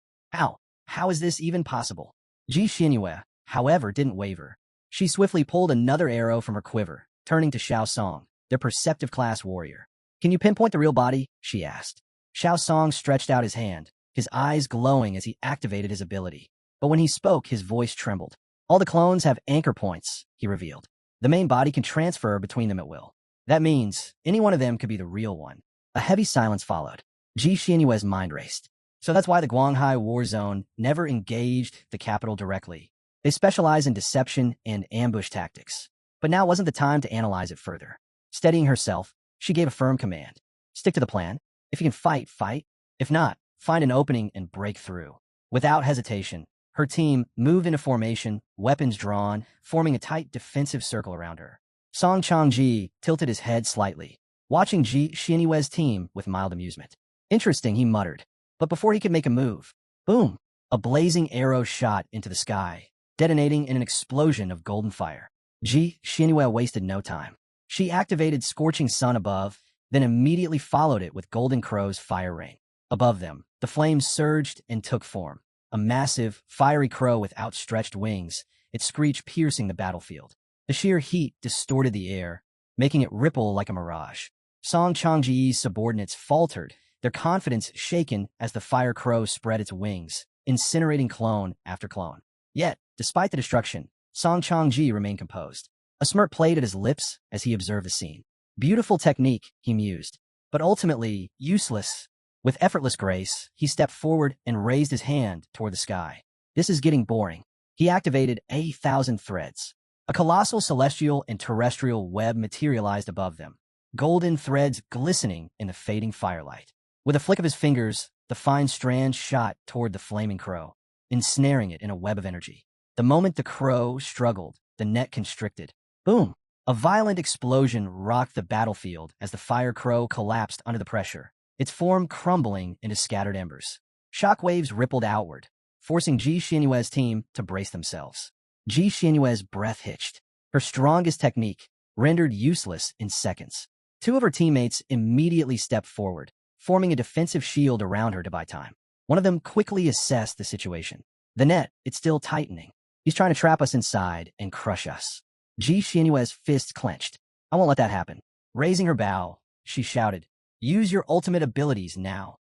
How is this even possible?" Ji Xinyue, however, didn't waver. She swiftly pulled another arrow from her quiver, turning to Xiao Song, their perceptive class warrior. "Can you pinpoint the real body?" she asked. Xiao Song stretched out his hand, his eyes glowing as he activated his ability. But when he spoke, his voice trembled. "All the clones have anchor points," he revealed. "The main body can transfer between them at will. That means any one of them could be the real one." A heavy silence followed. Ji Xinyue's mind raced. So that's why the Guanghai War Zone never engaged the capital directly. They specialize in deception and ambush tactics. But now wasn't the time to analyze it further. Steadying herself, she gave a firm command. "Stick to the plan. If you can fight, fight. If not, find an opening and break through." Without hesitation, her team moved into formation, weapons drawn, forming a tight defensive circle around her. Song Changji tilted his head slightly, watching Ji Xinyue's team with mild amusement. "Interesting," he muttered. But before he could make a move, boom, a blazing arrow shot into the sky, detonating in an explosion of golden fire. Ji Xinyue wasted no time. She activated Scorching Sun above, then immediately followed it with Golden Crow's fire rain. Above them, the flames surged and took form. A massive, fiery crow with outstretched wings, its screech piercing the battlefield. The sheer heat distorted the air, making it ripple like a mirage. Song Changji's subordinates faltered, their confidence shaken as the fire crow spread its wings, incinerating clone after clone. Yet, despite the destruction, Song Changji remained composed. A smirk played at his lips as he observed the scene. "Beautiful technique," he mused, "but ultimately useless." With effortless grace, he stepped forward and raised his hand toward the sky. "This is getting boring." He activated 1,000 threads. A colossal celestial and terrestrial web materialized above them, golden threads glistening in the fading firelight. With a flick of his fingers, the fine strand shot toward the flaming crow, ensnaring it in a web of energy. The moment the crow struggled, the net constricted. Boom! A violent explosion rocked the battlefield as the fire crow collapsed under the pressure, its form crumbling into scattered embers. Shockwaves rippled outward, forcing Ji Xinyue's team to brace themselves. Ji Xinyue's breath hitched. Her strongest technique, rendered useless in seconds. 2 of her teammates immediately stepped forward, forming a defensive shield around her to buy time. One of them quickly assessed the situation. "The net, it's still tightening. He's trying to trap us inside and crush us." Ji Xinyue's fist clenched. "I won't let that happen." Raising her bow, she shouted, "Use your ultimate abilities now."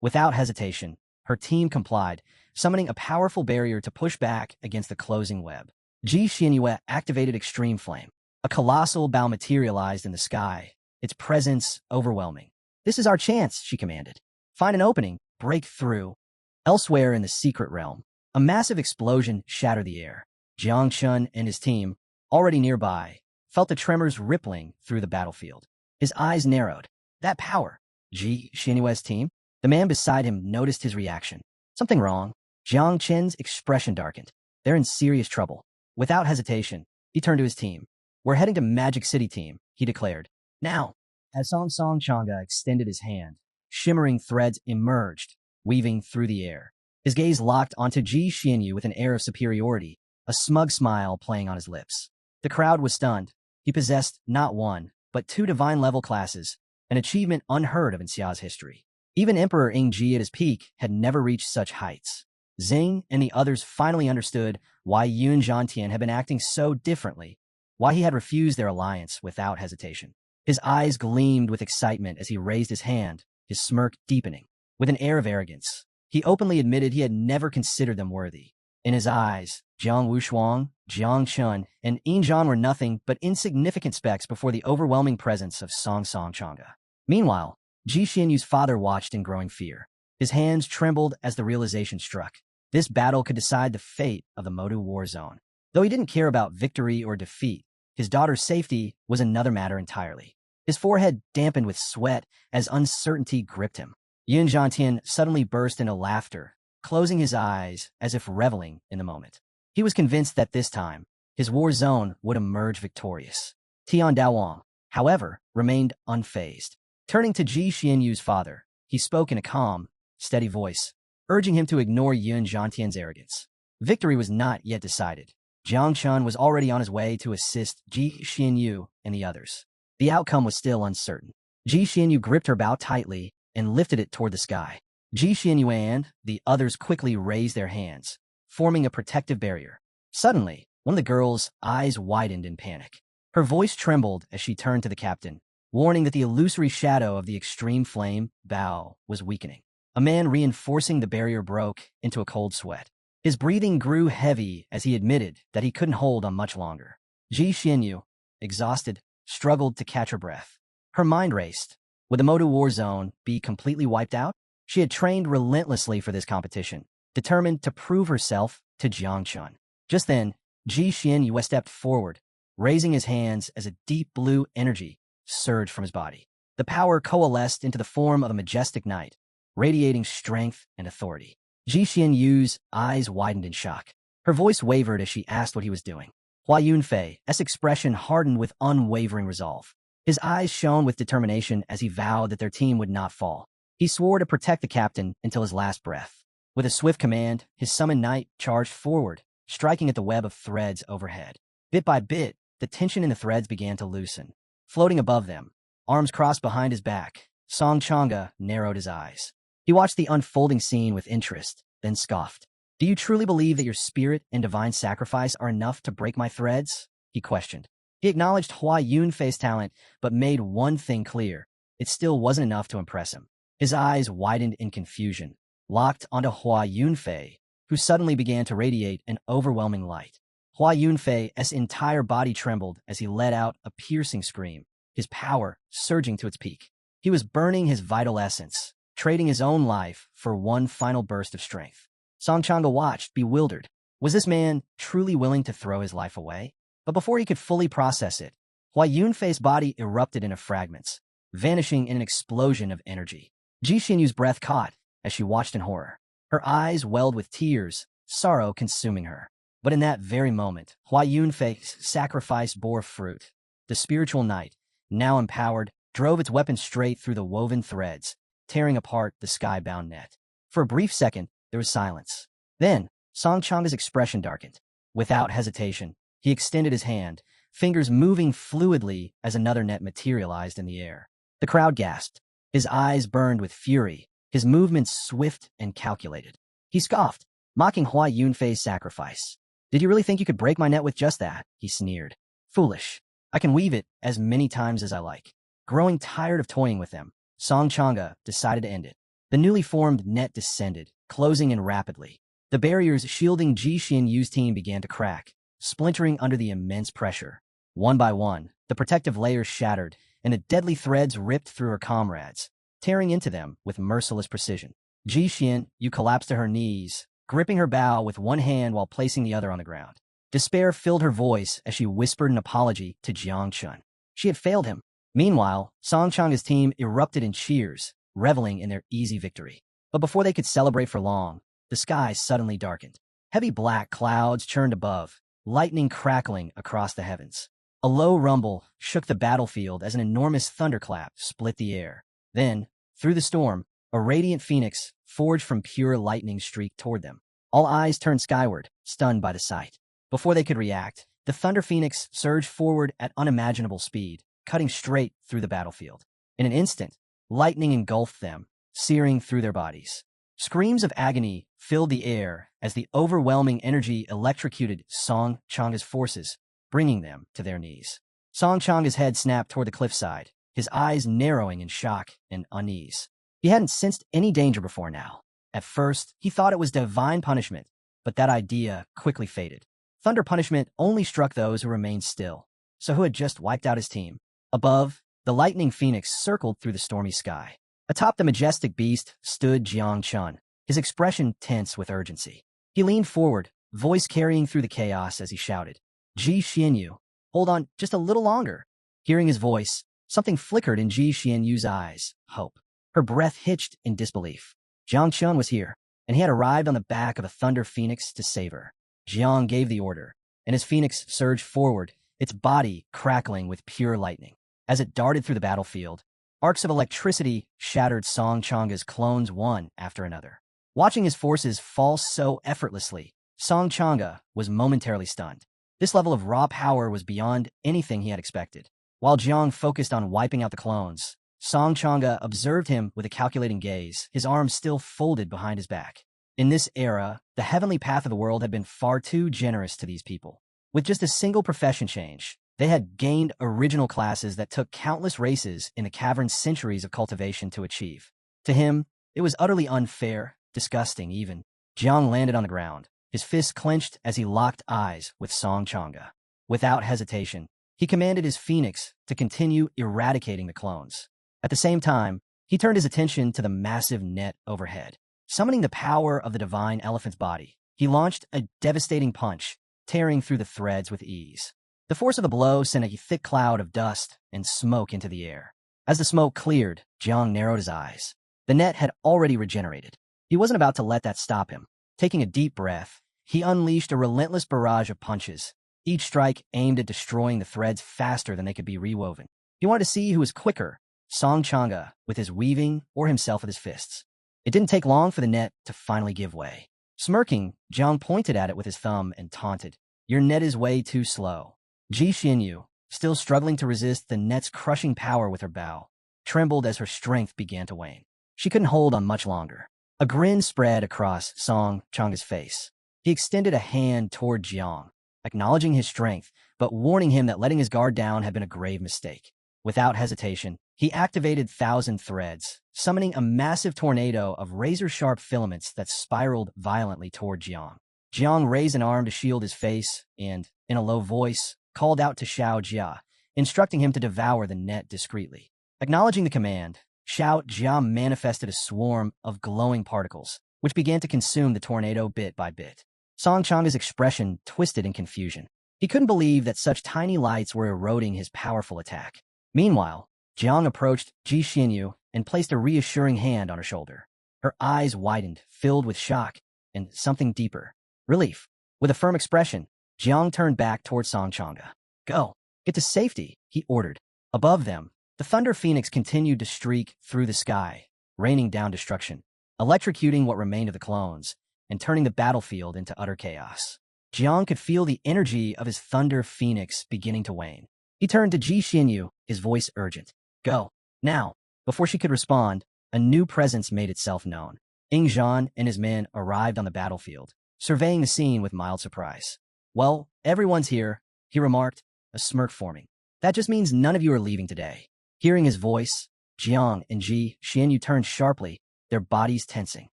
Without hesitation, her team complied, summoning a powerful barrier to push back against the closing web. Ji Xinyue activated Extreme Flame. A colossal bow materialized in the sky, its presence overwhelming. "This is our chance," she commanded. "Find an opening, break through." Elsewhere in the secret realm, a massive explosion shattered the air. Jiang Chun and his team, already nearby, felt the tremors rippling through the battlefield. His eyes narrowed. That power. Ji Xinyue's team? The man beside him noticed his reaction. Something wrong. Jiang Chen's expression darkened. They're in serious trouble. Without hesitation, he turned to his team. We're heading to Magic City, team, he declared. Now, as Song Song Changa extended his hand, shimmering threads emerged, weaving through the air. His gaze locked onto Ji Xianyu with an air of superiority, a smug smile playing on his lips. The crowd was stunned. He possessed not one, but two divine-level classes, an achievement unheard of in Xia's history. Even Emperor Ingji at his peak had never reached such heights. Xing and the others finally understood why Yun Zhantian had been acting so differently, why he had refused their alliance without hesitation. His eyes gleamed with excitement as he raised his hand, his smirk deepening. With an air of arrogance, he openly admitted he had never considered them worthy. In his eyes, Jiang Wushuang, Jiang Chun, and Yin Zhan were nothing but insignificant specks before the overwhelming presence of Song Song Changa. Meanwhile, Ji Xianyu's father watched in growing fear. His hands trembled as the realization struck. This battle could decide the fate of the Modu war zone. Though he didn't care about victory or defeat, his daughter's safety was another matter entirely. His forehead dampened with sweat as uncertainty gripped him. Yun Zhantian suddenly burst into laughter, closing his eyes as if reveling in the moment. He was convinced that this time, his war zone would emerge victorious. Tian Daowang, however, remained unfazed. Turning to Ji Xianyu's father, he spoke in a calm, steady voice, urging him to ignore Yun Zhantian's arrogance. Victory was not yet decided. Jiang Chun was already on his way to assist Ji Xianyu and the others. The outcome was still uncertain. Ji Xianyu gripped her bow tightly and lifted it toward the sky. Ji Xianyu and the others quickly raised their hands, forming a protective barrier. Suddenly, one of the girl's eyes widened in panic. Her voice trembled as she turned to the captain, warning that the illusory shadow of the extreme flame bow was weakening. A man reinforcing the barrier broke into a cold sweat. His breathing grew heavy as he admitted that he couldn't hold on much longer. Ji Xianyu, exhausted, struggled to catch her breath. Her mind raced. Would the Modu war zone be completely wiped out? She had trained relentlessly for this competition, determined to prove herself to Jiang Chun. Just then, Ji Xianyu stepped forward, raising his hands as a deep blue energy surged from his body. The power coalesced into the form of a majestic knight, radiating strength and authority. Ji Xianyu's eyes widened in shock. Her voice wavered as she asked what he was doing. Hua Yunfei's expression hardened with unwavering resolve. His eyes shone with determination as he vowed that their team would not fall. He swore to protect the captain until his last breath. With a swift command, his summoned knight charged forward, striking at the web of threads overhead. Bit by bit, the tension in the threads began to loosen. Floating above them, arms crossed behind his back, Song Changa narrowed his eyes. He watched the unfolding scene with interest, then scoffed. Do you truly believe that your spirit and divine sacrifice are enough to break my threads? He questioned. He acknowledged Hua Yunfei's talent, but made one thing clear. It still wasn't enough to impress him. His eyes widened in confusion, locked onto Hua Yunfei, who suddenly began to radiate an overwhelming light. Hua Yunfei's entire body trembled as he let out a piercing scream, his power surging to its peak. He was burning his vital essence, trading his own life for one final burst of strength. Song Changa watched, bewildered. Was this man truly willing to throw his life away? But before he could fully process it, Hua Yunfei's body erupted into fragments, vanishing in an explosion of energy. Ji Xianyu's breath caught as she watched in horror. Her eyes welled with tears, sorrow consuming her. But in that very moment, Hua Yunfei's sacrifice bore fruit. The spiritual knight, now empowered, drove its weapon straight through the woven threads, tearing apart the sky-bound net. For a brief second, there was silence. Then, Song Changa's expression darkened. Without hesitation, he extended his hand, fingers moving fluidly as another net materialized in the air. The crowd gasped. His eyes burned with fury, his movements swift and calculated. He scoffed, mocking Hua Yunfei's sacrifice. Did you really think you could break my net with just that? He sneered. Foolish. I can weave it as many times as I like. Growing tired of toying with them, Song Changa decided to end it. The newly formed net descended, closing in rapidly. The barriers shielding Ji Xianyu's team began to crack, splintering under the immense pressure. One by one, the protective layers shattered, and the deadly threads ripped through her comrades, tearing into them with merciless precision. Ji Xianyu collapsed to her knees, gripping her bow with one hand while placing the other on the ground. Despair filled her voice as she whispered an apology to Jiang Chun. She had failed him. Meanwhile, Song Changa's team erupted in cheers, reveling in their easy victory. But before they could celebrate for long, the sky suddenly darkened. Heavy black clouds churned above, lightning crackling across the heavens. A low rumble shook the battlefield as an enormous thunderclap split the air. Then, through the storm, a radiant phoenix forged from pure lightning streaked toward them. All eyes turned skyward, stunned by the sight. Before they could react, the Thunder Phoenix surged forward at unimaginable speed, cutting straight through the battlefield. In an instant, lightning engulfed them, searing through their bodies. Screams of agony filled the air as the overwhelming energy electrocuted Song Changa's forces, bringing them to their knees. Song Changa's head snapped toward the cliffside, his eyes narrowing in shock and unease. He hadn't sensed any danger before now. At first, he thought it was divine punishment, but that idea quickly faded. Thunder punishment only struck those who remained still, so who had just wiped out his team. Above, the lightning phoenix circled through the stormy sky. Atop the majestic beast stood Jiang Chun, his expression tense with urgency. He leaned forward, voice carrying through the chaos as he shouted, "Ji Xianyu, hold on just a little longer." Hearing his voice, something flickered in Ji Xianyu's eyes, hope. Her breath hitched in disbelief. Jiang Chun was here, and he had arrived on the back of a thunder phoenix to save her. Jiang gave the order, and his phoenix surged forward, its body crackling with pure lightning. As it darted through the battlefield, arcs of electricity shattered Song Changa's clones one after another. Watching his forces fall so effortlessly, Song Changa was momentarily stunned. This level of raw power was beyond anything he had expected. While Jiang focused on wiping out the clones, Song Changa observed him with a calculating gaze, his arms still folded behind his back. In this era, the heavenly path of the world had been far too generous to these people. With just a single profession change, they had gained original classes that took countless races in the cavern's centuries of cultivation to achieve. To him, it was utterly unfair, disgusting even. Jiang landed on the ground, his fists clenched as he locked eyes with Song Changa. Without hesitation, he commanded his phoenix to continue eradicating the clones. At the same time, he turned his attention to the massive net overhead. Summoning the power of the divine elephant's body, he launched a devastating punch, tearing through the threads with ease. The force of the blow sent a thick cloud of dust and smoke into the air. As the smoke cleared, Jiang narrowed his eyes. The net had already regenerated. He wasn't about to let that stop him. Taking a deep breath, he unleashed a relentless barrage of punches, each strike aimed at destroying the threads faster than they could be rewoven. He wanted to see who was quicker, Song Changa with his weaving or himself with his fists. It didn't take long for the net to finally give way. Smirking, Jiang pointed at it with his thumb and taunted, "Your net is way too slow." Ji Xianyu, still struggling to resist the net's crushing power with her bow, trembled as her strength began to wane. She couldn't hold on much longer. A grin spread across Song Changa's face. He extended a hand toward Jiang, acknowledging his strength, but warning him that letting his guard down had been a grave mistake. Without hesitation, he activated Thousand Threads, summoning a massive tornado of razor-sharp filaments that spiraled violently toward Jiang. Jiang raised an arm to shield his face and, in a low voice, called out to Xiao Jia, instructing him to devour the net discreetly. Acknowledging the command, Xiao Jia manifested a swarm of glowing particles, which began to consume the tornado bit by bit. Song Changa's expression twisted in confusion. He couldn't believe that such tiny lights were eroding his powerful attack. Meanwhile, Jiang approached Ji Xianyu and placed a reassuring hand on her shoulder. Her eyes widened, filled with shock and something deeper, relief. With a firm expression, Jiang turned back toward Song Changa. "Go, get to safety," he ordered. Above them, the Thunder Phoenix continued to streak through the sky, raining down destruction, electrocuting what remained of the clones, and turning the battlefield into utter chaos. Jiang could feel the energy of his Thunder Phoenix beginning to wane. He turned to Ji Xianyu, his voice urgent. "Go, now." Before she could respond, a new presence made itself known. Ing Zhan and his men arrived on the battlefield, surveying the scene with mild surprise. "Well, everyone's here," he remarked, a smirk forming. "That just means none of you are leaving today." Hearing his voice, Jiang and Ji Xianyu turned sharply, their bodies tensing.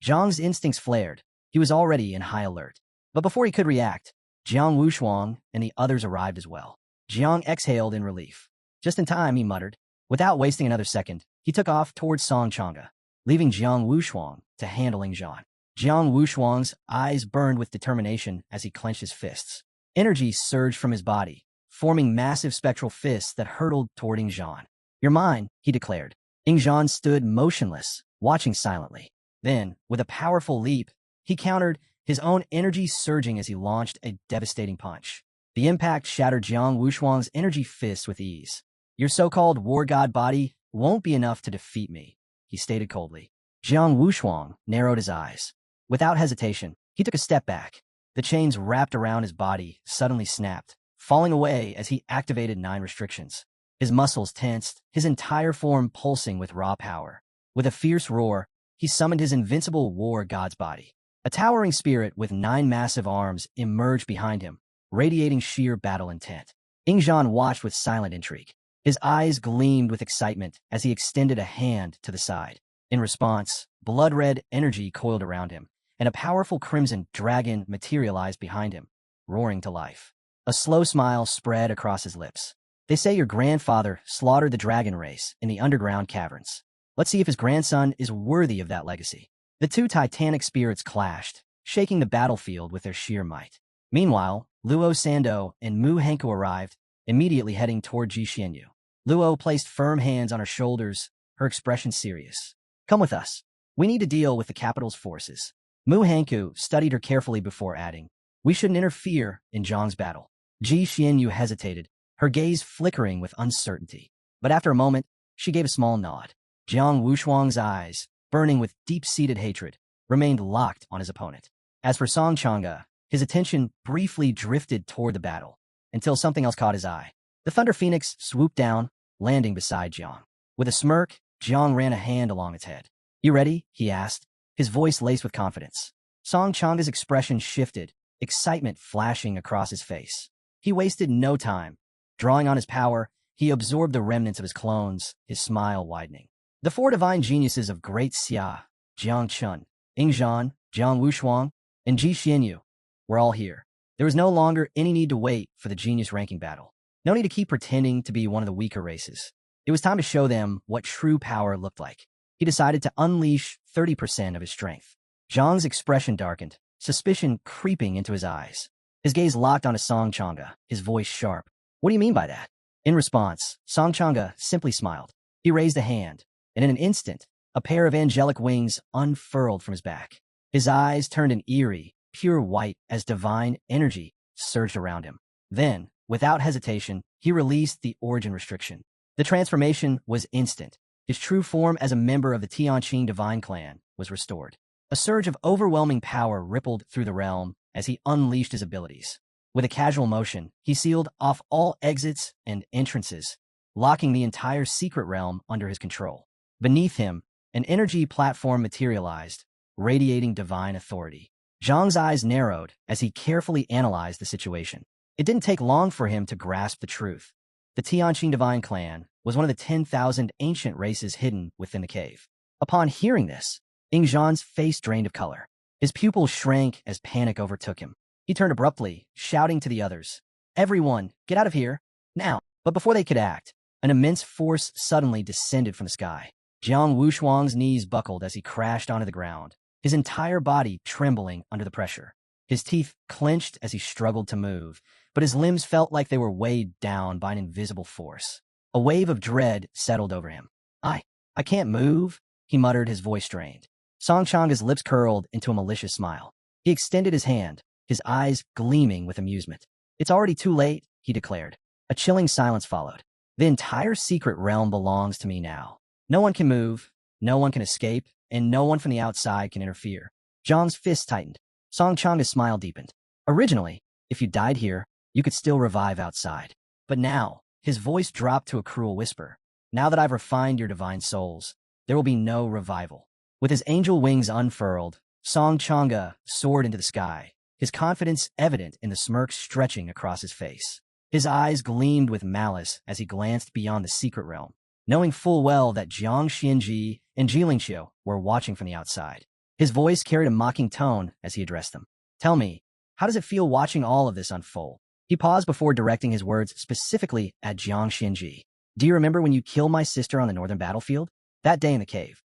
Jiang's instincts flared. He was already in high alert. But before he could react, Jiang Wushuang and the others arrived as well. Jiang exhaled in relief. "Just in time," he muttered. Without wasting another second, he took off towards Song Changa, leaving Jiang Wushuang to handle Ing Zhan. Jiang Wushuang's eyes burned with determination as he clenched his fists. Energy surged from his body, forming massive spectral fists that hurtled toward Ingzhan. "You're mine," he declared. Ingzhan stood motionless, watching silently. Then, with a powerful leap, he countered, his own energy surging as he launched a devastating punch. The impact shattered Jiang Wushuang's energy fists with ease. "Your so-called war god body won't be enough to defeat me," he stated coldly. Jiang Wushuang narrowed his eyes. Without hesitation, he took a step back. The chains wrapped around his body suddenly snapped, falling away as he activated 9 restrictions. His muscles tensed, his entire form pulsing with raw power. With a fierce roar, he summoned his invincible war god's body. A towering spirit with 9 massive arms emerged behind him, radiating sheer battle intent. Ingzhan watched with silent intrigue. His eyes gleamed with excitement as he extended a hand to the side. In response, blood-red energy coiled around him, and a powerful crimson dragon materialized behind him, roaring to life. A slow smile spread across his lips. "They say your grandfather slaughtered the dragon race in the underground caverns. Let's see if his grandson is worthy of that legacy." The 2 titanic spirits clashed, shaking the battlefield with their sheer might. Meanwhile, Luo Sando and Mu Hanku arrived, immediately heading toward Ji Xianyu. Luo placed firm hands on her shoulders, her expression serious. "Come with us. We need to deal with the capital's forces." Mu Hanku studied her carefully before adding, "We shouldn't interfere in Zhang's battle." Ji Xianyu hesitated, her gaze flickering with uncertainty. But after a moment, she gave a small nod. Jiang Wushuang's eyes, burning with deep-seated hatred, remained locked on his opponent. As for Song Chang'e, his attention briefly drifted toward the battle, until something else caught his eye. The Thunder Phoenix swooped down, landing beside Jiang. With a smirk, Jiang ran a hand along its head. "You ready?" he asked, his voice laced with confidence. Song Chang'e's expression shifted, excitement flashing across his face. He wasted no time. Drawing on his power, he absorbed the remnants of his clones, his smile widening. The 4 divine geniuses of Great Xia, Jiang Chun, Ingzhan, Jiang Wushuang, and Ji Xianyu, were all here. There was no longer any need to wait for the genius ranking battle. No need to keep pretending to be one of the weaker races. It was time to show them what true power looked like. He decided to unleash 30% of his strength. Zhang's expression darkened, suspicion creeping into his eyes. His gaze locked onto Song Chang'e, his voice sharp. "What do you mean by that?" In response, Song Chang'e simply smiled. He raised a hand, and in an instant, a pair of angelic wings unfurled from his back. His eyes turned an eerie, pure white as divine energy surged around him. Then, without hesitation, he released the origin restriction. The transformation was instant. His true form as a member of the Tianqing divine clan was restored. A surge of overwhelming power rippled through the realm as he unleashed his abilities. With a casual motion, he sealed off all exits and entrances, locking the entire secret realm under his control. Beneath him, an energy platform materialized, radiating divine authority. Zhang's eyes narrowed as he carefully analyzed the situation. It didn't take long for him to grasp the truth. The Tianqing divine clan was one of the 10,000 ancient races hidden within the cave. Upon hearing this, Ingzhan's face drained of color. His pupils shrank as panic overtook him. He turned abruptly, shouting to the others, "Everyone, get out of here, now!" But before they could act, an immense force suddenly descended from the sky. Jiang Wushuang's knees buckled as he crashed onto the ground, his entire body trembling under the pressure. His teeth clenched as he struggled to move, but his limbs felt like they were weighed down by an invisible force. A wave of dread settled over him. I can't move," he muttered, his voice strained. Song Chang'e's lips curled into a malicious smile. He extended his hand, his eyes gleaming with amusement. "It's already too late," he declared. A chilling silence followed. "The entire secret realm belongs to me now. No one can move, no one can escape, and no one from the outside can interfere." Zhang's fist tightened. Song Chang'e's smile deepened. "Originally, if you died here, you could still revive outside. But now," his voice dropped to a cruel whisper, "now that I've refined your divine souls, there will be no revival." With his angel wings unfurled, Song Chang'e soared into the sky, his confidence evident in the smirk stretching across his face. His eyes gleamed with malice as he glanced beyond the secret realm, knowing full well that Jiang Xianji and Jilingqiu were watching from the outside. His voice carried a mocking tone as he addressed them. "Tell me, how does it feel watching all of this unfold?" He paused before directing his words specifically at Jiang Xianji. "Do you remember when you killed my sister on the northern battlefield? That day in the cave?"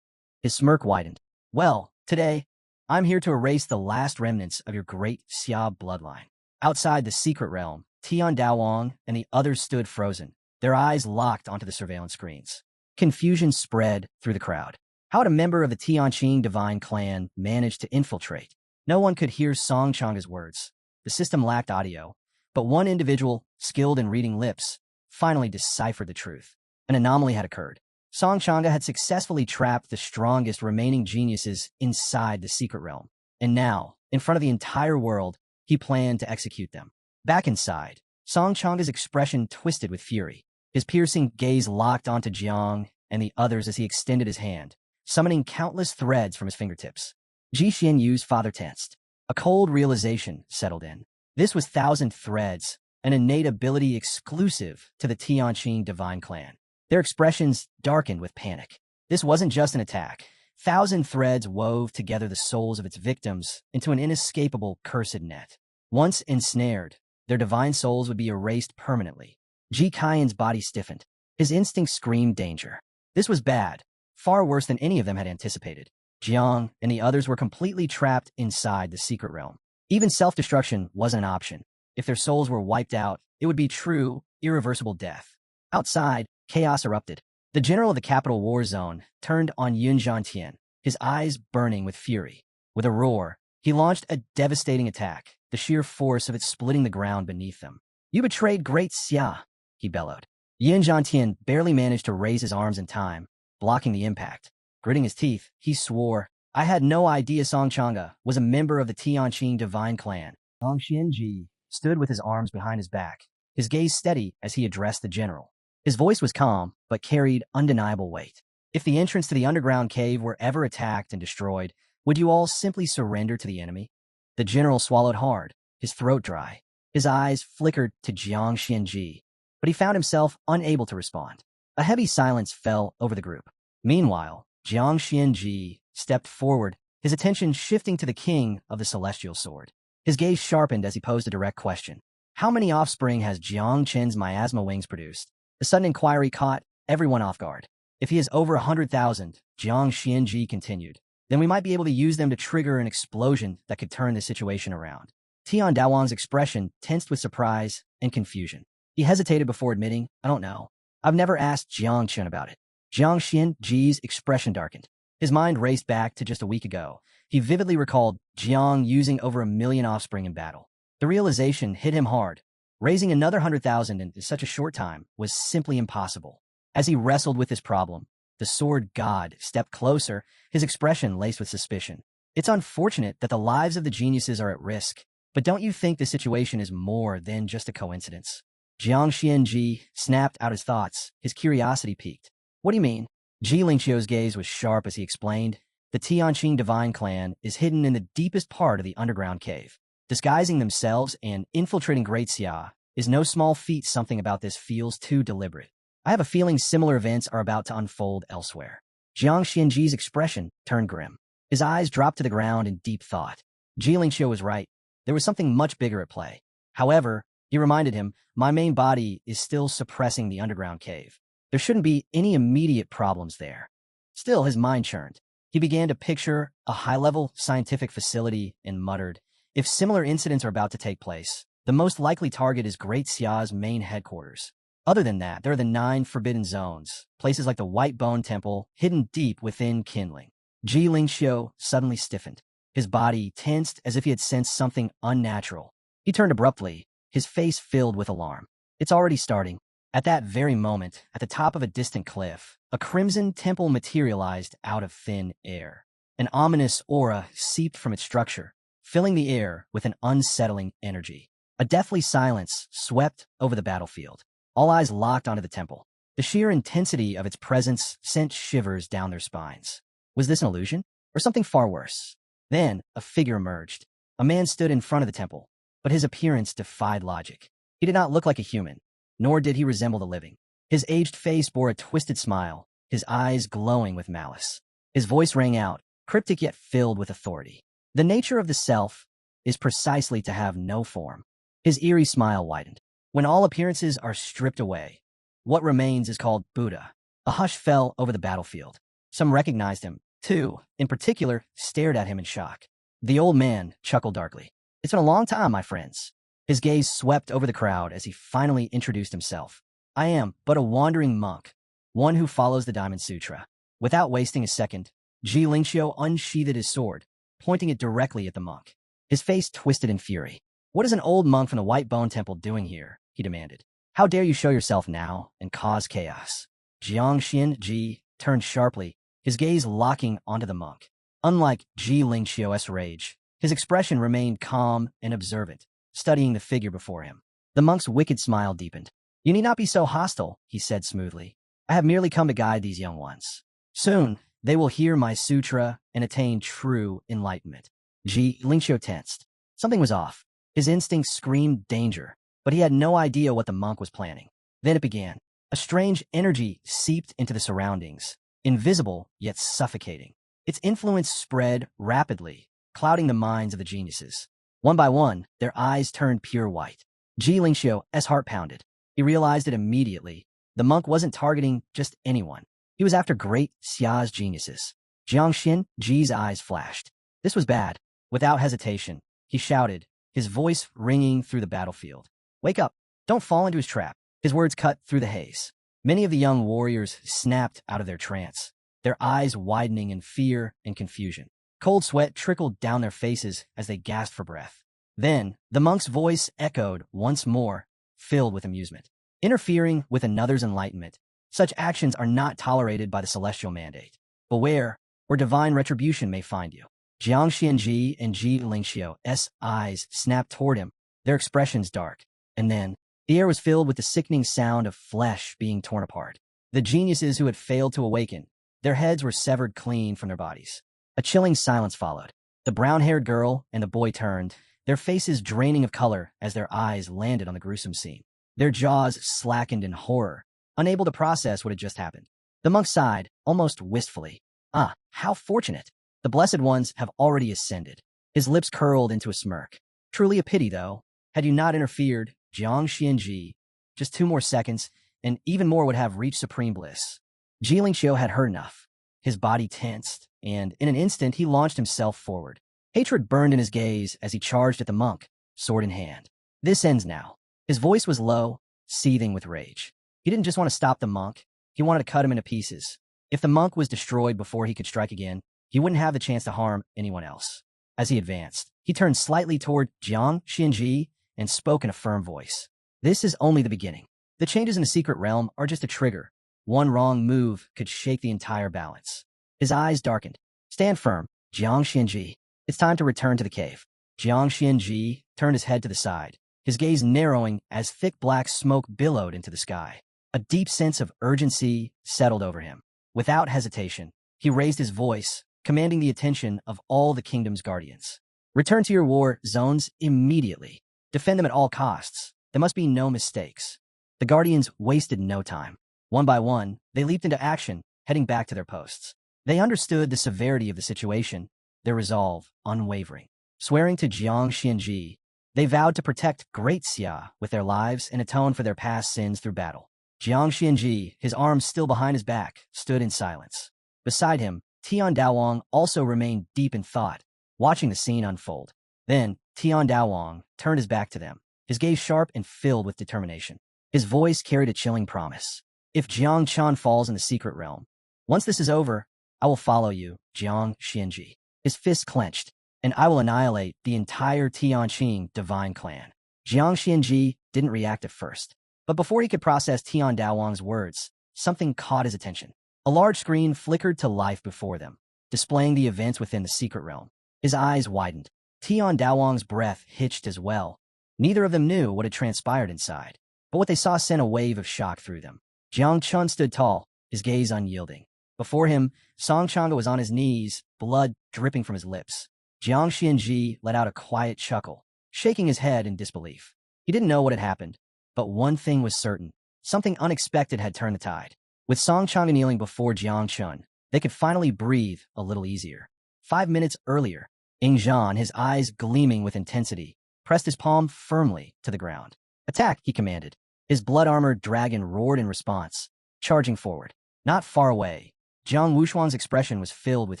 His smirk widened. "Well, today, I'm here to erase the last remnants of your great Xia bloodline." Outside the secret realm, Tian Daowang and the others stood frozen, their eyes locked onto the surveillance screens. Confusion spread through the crowd. How had a member of the Tianqing divine clan managed to infiltrate? No one could hear Song Changa's words. The system lacked audio, but one individual, skilled in reading lips, finally deciphered the truth. An anomaly had occurred. Song Changa had successfully trapped the strongest remaining geniuses inside the secret realm. And now, in front of the entire world, he planned to execute them. Back inside, Song Changa's expression twisted with fury. His piercing gaze locked onto Jiang and the others as he extended his hand, summoning countless threads from his fingertips. Ji Xianyu's father tensed. A cold realization settled in. This was thousand threads, an innate ability exclusive to the Tianqing divine clan. Their expressions darkened with panic. This wasn't just an attack. Thousand threads wove together the souls of its victims into an inescapable cursed net. Once ensnared, their divine souls would be erased permanently. Ji Qian's body stiffened. His instincts screamed danger. This was bad, far worse than any of them had anticipated. Jiang and the others were completely trapped inside the secret realm. Even self-destruction wasn't an option. If their souls were wiped out, it would be true, irreversible death. Outside, chaos erupted. The general of the capital war zone turned on Yun Zhantian, his eyes burning with fury. With a roar, he launched a devastating attack, the sheer force of it splitting the ground beneath them. "You betrayed Great Xia," he bellowed. Yun Zhantian barely managed to raise his arms in time, blocking the impact. Gritting his teeth, he swore, "I had no idea Song Changa was a member of the Tianqing divine clan." Song Xianji stood with his arms behind his back, his gaze steady as he addressed the general. His voice was calm, but carried undeniable weight. "If the entrance to the underground cave were ever attacked and destroyed, would you all simply surrender to the enemy?" The general swallowed hard, his throat dry. His eyes flickered to Jiang Xianji, but he found himself unable to respond. A heavy silence fell over the group. Meanwhile, Jiang Xianji stepped forward, his attention shifting to the king of the celestial sword. His gaze sharpened as he posed a direct question. "How many offspring has Jiang Chen's miasma wings produced?" The sudden inquiry caught everyone off guard. "If he has over 100,000, Jiang Xianji continued, then we might be able to use them to trigger an explosion that could turn the situation around." Tian Daowang's expression tensed with surprise and confusion. He hesitated before admitting, "I don't know. I've never asked Jiang Chen about it." Jiang Xianji's expression darkened. His mind raced back to just a week ago. He vividly recalled Jiang using over 1,000,000 offspring in battle. The realization hit him hard. Raising another 100,000 in such a short time was simply impossible. As he wrestled with this problem, the sword god stepped closer, his expression laced with suspicion. "It's unfortunate that the lives of the geniuses are at risk, but don't you think the situation is more than just a coincidence?" Jiang Xianji snapped out his thoughts, his curiosity piqued. "What do you mean?" Ji Lingqiu's gaze was sharp as he explained. "The Tianqing divine clan is hidden in the deepest part of the underground cave. Disguising themselves and infiltrating Great Xia is no small feat. Something about this feels too deliberate. I have a feeling similar events are about to unfold elsewhere." Jiang Xianji's expression turned grim. His eyes dropped to the ground in deep thought. Ji Lingqiu was right. There was something much bigger at play. However, he reminded him, "My main body is still suppressing the underground cave. There shouldn't be any immediate problems there." Still, his mind churned. He began to picture a high-level scientific facility and muttered, "If similar incidents are about to take place, the most likely target is Great Xia's main headquarters. Other than that, there are the 9 forbidden zones, places like the White Bone Temple, hidden deep within Kinling." Ji Lingqiu suddenly stiffened. His body tensed as if he had sensed something unnatural. He turned abruptly, his face filled with alarm. "It's already starting." At that very moment, at the top of a distant cliff, a crimson temple materialized out of thin air. An ominous aura seeped from its structure, filling the air with an unsettling energy. A deathly silence swept over the battlefield. All eyes locked onto the temple. The sheer intensity of its presence sent shivers down their spines. Was this an illusion? Or something far worse? Then, a figure emerged. A man stood in front of the temple, but his appearance defied logic. He did not look like a human, nor did he resemble the living. His aged face bore a twisted smile, his eyes glowing with malice. His voice rang out, cryptic yet filled with authority. "The nature of the self is precisely to have no form." His eerie smile widened. "When all appearances are stripped away, what remains is called Buddha." A hush fell over the battlefield. Some recognized him. 2, in particular, stared at him in shock. The old man chuckled darkly. "It's been a long time, my friends. His gaze swept over the crowd as he finally introduced himself. I am but a wandering monk, one who follows the Diamond Sutra. Without wasting a second, Ji Lingxiu unsheathed his sword, pointing it directly at the monk. His face twisted in fury. What is an old monk from the White Bone Temple doing here? He demanded. How dare you show yourself now and cause chaos? Jiangxian Ji turned sharply, his gaze locking onto the monk. Unlike Ji Lingxiu's rage, his expression remained calm and observant, studying the figure before him. The monk's wicked smile deepened. You need not be so hostile, he said smoothly. I have merely come to guide these young ones. Soon, they will hear my sutra and attain true enlightenment. Ji Lingxiu tensed. Something was off. His instincts screamed danger, but he had no idea what the monk was planning. Then it began. A strange energy seeped into the surroundings, invisible yet suffocating. Its influence spread rapidly, clouding the minds of the geniuses. One by one, their eyes turned pure white. Ji Lingxiu's heart pounded. He realized it immediately. The monk wasn't targeting just anyone. He was after great Xia's geniuses. Jiangxian Ji's eyes flashed. This was bad. Without hesitation, he shouted, his voice ringing through the battlefield. Wake up! Don't fall into his trap. His words cut through the haze. Many of the young warriors snapped out of their trance, their eyes widening in fear and confusion. Cold sweat trickled down their faces as they gasped for breath. Then, the monk's voice echoed once more, filled with amusement. Interfering with another's enlightenment, such actions are not tolerated by the celestial mandate. Beware, or divine retribution may find you. Jiangxian Ji and Ji Lingxiu's eyes snapped toward him, their expressions dark. And then, the air was filled with the sickening sound of flesh being torn apart. The geniuses who had failed to awaken, their heads were severed clean from their bodies. A chilling silence followed. The brown-haired girl and the boy turned, their faces draining of color as their eyes landed on the gruesome scene. Their jaws slackened in horror, unable to process what had just happened. The monk sighed, almost wistfully. Ah, how fortunate! The Blessed Ones have already ascended. His lips curled into a smirk. Truly a pity, though. Had you not interfered, Jiangxian Ji, just 2 more seconds, and even more would have reached supreme bliss. Ji Lingxiu had heard enough. His body tensed, and in an instant he launched himself forward. Hatred burned in his gaze as he charged at the monk, sword in hand. This ends now. His voice was low, seething with rage. He didn't just want to stop the monk, he wanted to cut him into pieces. If the monk was destroyed before he could strike again, he wouldn't have the chance to harm anyone else. As he advanced, he turned slightly toward Jiangxian Ji and spoke in a firm voice. This is only the beginning. The changes in the secret realm are just a trigger. One wrong move could shake the entire balance. His eyes darkened. Stand firm, Jiangxian Ji. It's time to return to the cave. Jiangxian Ji turned his head to the side, his gaze narrowing as thick black smoke billowed into the sky. A deep sense of urgency settled over him. Without hesitation, he raised his voice, commanding the attention of all the kingdom's guardians. Return to your war zones immediately. Defend them at all costs. There must be no mistakes. The guardians wasted no time. One by one, they leaped into action, heading back to their posts. They understood the severity of the situation, their resolve unwavering. Swearing to Jiangxian Ji, they vowed to protect Great Xia with their lives and atone for their past sins through battle. Jiangxian Ji, his arms still behind his back, stood in silence. Beside him, Tian Daowang also remained deep in thought, watching the scene unfold. Then, Tian Daowang turned his back to them, his gaze sharp and filled with determination. His voice carried a chilling promise. If Jiang Chan falls in the secret realm, once this is over, I will follow you, Jiang Xianji. His fists clenched, and I will annihilate the entire Tianqing divine clan. Jiang Xianji didn't react at first, but before he could process Tian Daowang's words, something caught his attention. A large screen flickered to life before them, displaying the events within the secret realm. His eyes widened. Tian Daowang's breath hitched as well. Neither of them knew what had transpired inside, but what they saw sent a wave of shock through them. Jiang Chun stood tall, his gaze unyielding. Before him, Song Changa was on his knees, blood dripping from his lips. Jiang Xianji let out a quiet chuckle, shaking his head in disbelief. He didn't know what had happened, but one thing was certain. Something unexpected had turned the tide. With Song Changa kneeling before Jiang Chun, they could finally breathe a little easier. 5 minutes earlier, Ying Zhan, his eyes gleaming with intensity, pressed his palm firmly to the ground. Attack, he commanded. His blood-armored dragon roared in response, charging forward. Not far away, Jiang Wushuang's expression was filled with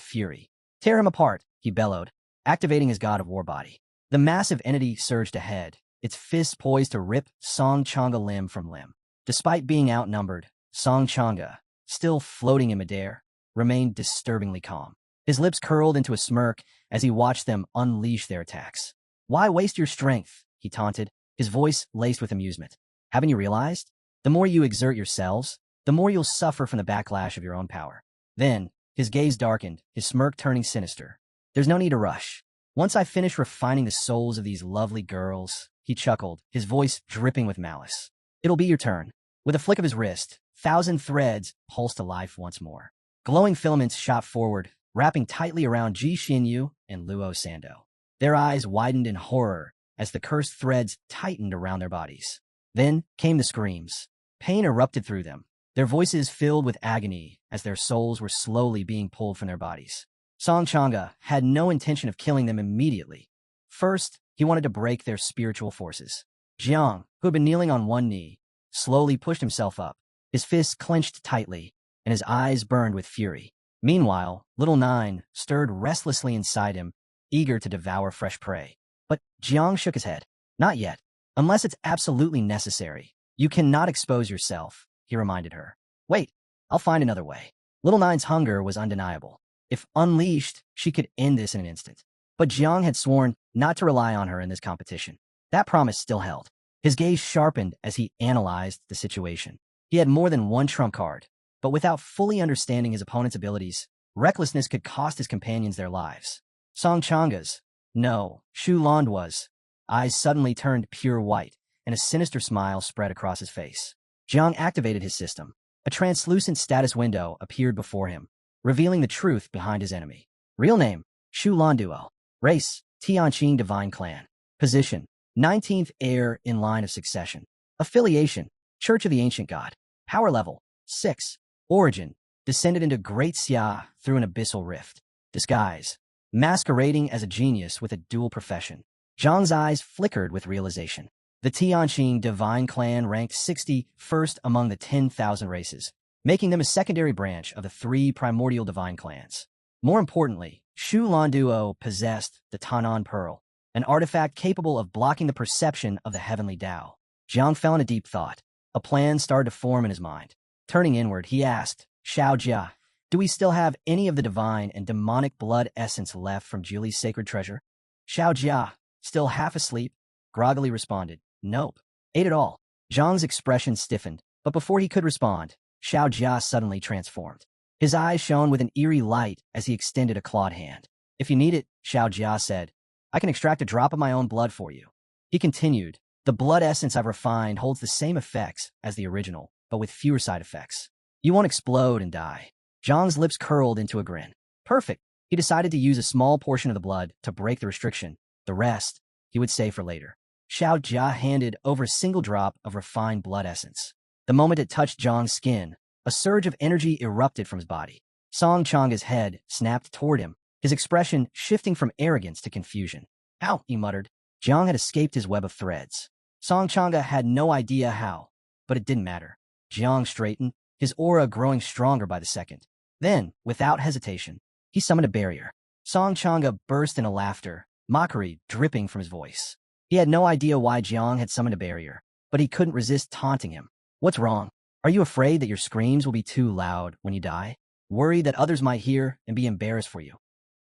fury. Tear him apart, he bellowed, activating his god of war body. The massive entity surged ahead, its fist poised to rip Song Changa limb from limb. Despite being outnumbered, Song Changa, still floating in midair, remained disturbingly calm. His lips curled into a smirk as he watched them unleash their attacks. "Why waste your strength?" he taunted, his voice laced with amusement. "Haven't you realized? The more you exert yourselves, the more you'll suffer from the backlash of your own power." Then, his gaze darkened, his smirk turning sinister. "There's no need to rush. Once I finish refining the souls of these lovely girls," he chuckled, his voice dripping with malice. "It'll be your turn." With a flick of his wrist, 1,000 threads pulsed to life once more. Glowing filaments shot forward, wrapping tightly around Ji Xinyu and Luo Sando. Their eyes widened in horror as the cursed threads tightened around their bodies. Then came the screams. Pain erupted through them, their voices filled with agony as their souls were slowly being pulled from their bodies. Song Changa had no intention of killing them immediately. First, he wanted to break their spiritual forces. Jiang, who had been kneeling on one knee, slowly pushed himself up, his fists clenched tightly, and his eyes burned with fury. Meanwhile, Little Nine stirred restlessly inside him, eager to devour fresh prey. But Jiang shook his head. "Not yet. Unless it's absolutely necessary. You cannot expose yourself," he reminded her. "Wait, I'll find another way." Little Nine's hunger was undeniable. If unleashed, she could end this in an instant. But Jiang had sworn not to rely on her in this competition. That promise still held. His gaze sharpened as he analyzed the situation. He had more than one trump card, but without fully understanding his opponent's abilities, recklessness could cost his companions their lives. Song Changa's, no, Shu Landuo's, eyes suddenly turned pure white, and a sinister smile spread across his face. Jiang activated his system. A translucent status window appeared before him, revealing the truth behind his enemy. Real name, Shu Landuo. Race, Tianqing Divine Clan. Position, 19th heir in line of succession. Affiliation, Church of the Ancient God. Power level, 6. Origin, descended into Great Xia through an abyssal rift. Disguise, masquerading as a genius with a dual profession. Zhang's eyes flickered with realization. The Tianqing Divine Clan ranked 61st among the 10,000 races, making them a secondary branch of the 3 primordial divine clans. More importantly, Shu Landuo possessed the Tanan Pearl, an artifact capable of blocking the perception of the heavenly Tao. Jiang fell into deep thought. A plan started to form in his mind. Turning inward, he asked, "Xiao Jia, do we still have any of the divine and demonic blood essence left from Julie's sacred treasure?" Xiao Jia, still half asleep, groggily responded, "Nope. Ate it all." Zhang's expression stiffened, but before he could respond, Xiao Jia suddenly transformed. His eyes shone with an eerie light as he extended a clawed hand. "If you need it," Xiao Jia said, "I can extract a drop of my own blood for you." He continued, "The blood essence I've refined holds the same effects as the original, but with fewer side effects. You won't explode and die." Zhang's lips curled into a grin. Perfect. He decided to use a small portion of the blood to break the restriction. The rest, he would save for later. Xiao Jia handed over a single drop of refined blood essence. The moment it touched Zhang's skin, a surge of energy erupted from his body. Song Changa's head snapped toward him, his expression shifting from arrogance to confusion. "Ow," he muttered. Jiang had escaped his web of threads. Song Changa had no idea how, but it didn't matter. Jiang straightened, his aura growing stronger by the second. Then, without hesitation, he summoned a barrier. Song Changa burst into laughter, mockery dripping from his voice. He had no idea why Jiang had summoned a barrier, but he couldn't resist taunting him. "What's wrong? Are you afraid that your screams will be too loud when you die? Worried that others might hear and be embarrassed for you?"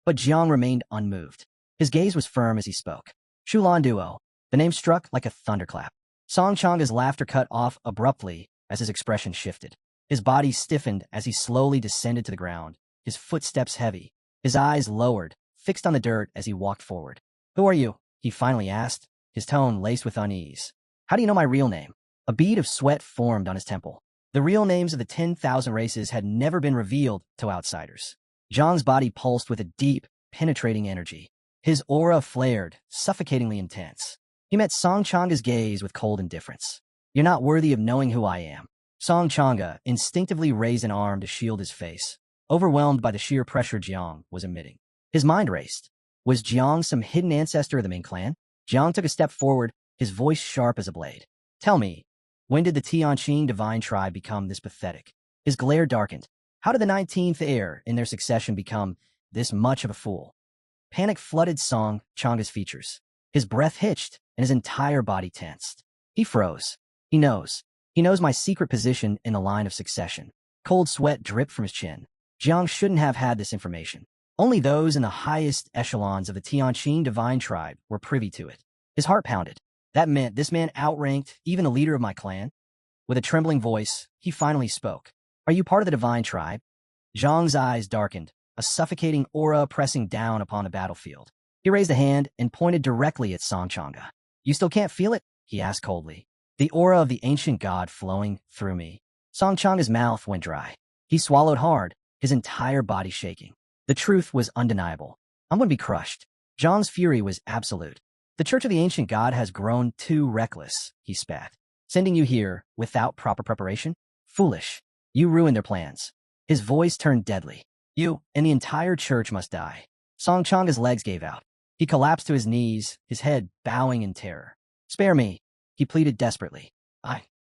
But Jiang remained unmoved. His gaze was firm as he spoke. "Shu Landuo." The name struck like a thunderclap. Song Changa's laughter cut off abruptly as his expression shifted. His body stiffened as he slowly descended to the ground, his footsteps heavy, his eyes lowered, fixed on the dirt as he walked forward. "Who are you?" he finally asked, his tone laced with unease. "How do you know my real name?" A bead of sweat formed on his temple. The real names of the 10,000 races had never been revealed to outsiders. Zhang's body pulsed with a deep, penetrating energy. His aura flared, suffocatingly intense. He met Song Changa's gaze with cold indifference. "You're not worthy of knowing who I am." Song Changa instinctively raised an arm to shield his face, overwhelmed by the sheer pressure Jiang was emitting. His mind raced. Was Jiang some hidden ancestor of the Ming clan? Jiang took a step forward, his voice sharp as a blade. "Tell me, when did the Tianqing divine tribe become this pathetic?" His glare darkened. How did the 19th heir in their succession become this much of a fool? Panic flooded Song Changa's features. His breath hitched and his entire body tensed. He froze. He knows. He knows my secret position in the line of succession. Cold sweat dripped from his chin. Jiang shouldn't have had this information. Only those in the highest echelons of the Tianqing divine tribe were privy to it. His heart pounded. That meant this man outranked even a leader of my clan. With a trembling voice, he finally spoke. Are you part of the divine tribe? Zhang's eyes darkened, a suffocating aura pressing down upon the battlefield. He raised a hand and pointed directly at Song Chang'e. You still can't feel it? He asked coldly. The aura of the ancient god flowing through me. Song Chang'e's mouth went dry. He swallowed hard, his entire body shaking. The truth was undeniable. I'm going to be crushed. Zhang's fury was absolute. The Church of the Ancient God has grown too reckless, he spat. Sending you here without proper preparation? Foolish. You ruined their plans. His voice turned deadly. You and the entire church must die. Song Chang'e's legs gave out. He collapsed to his knees, his head bowing in terror. Spare me, he pleaded desperately.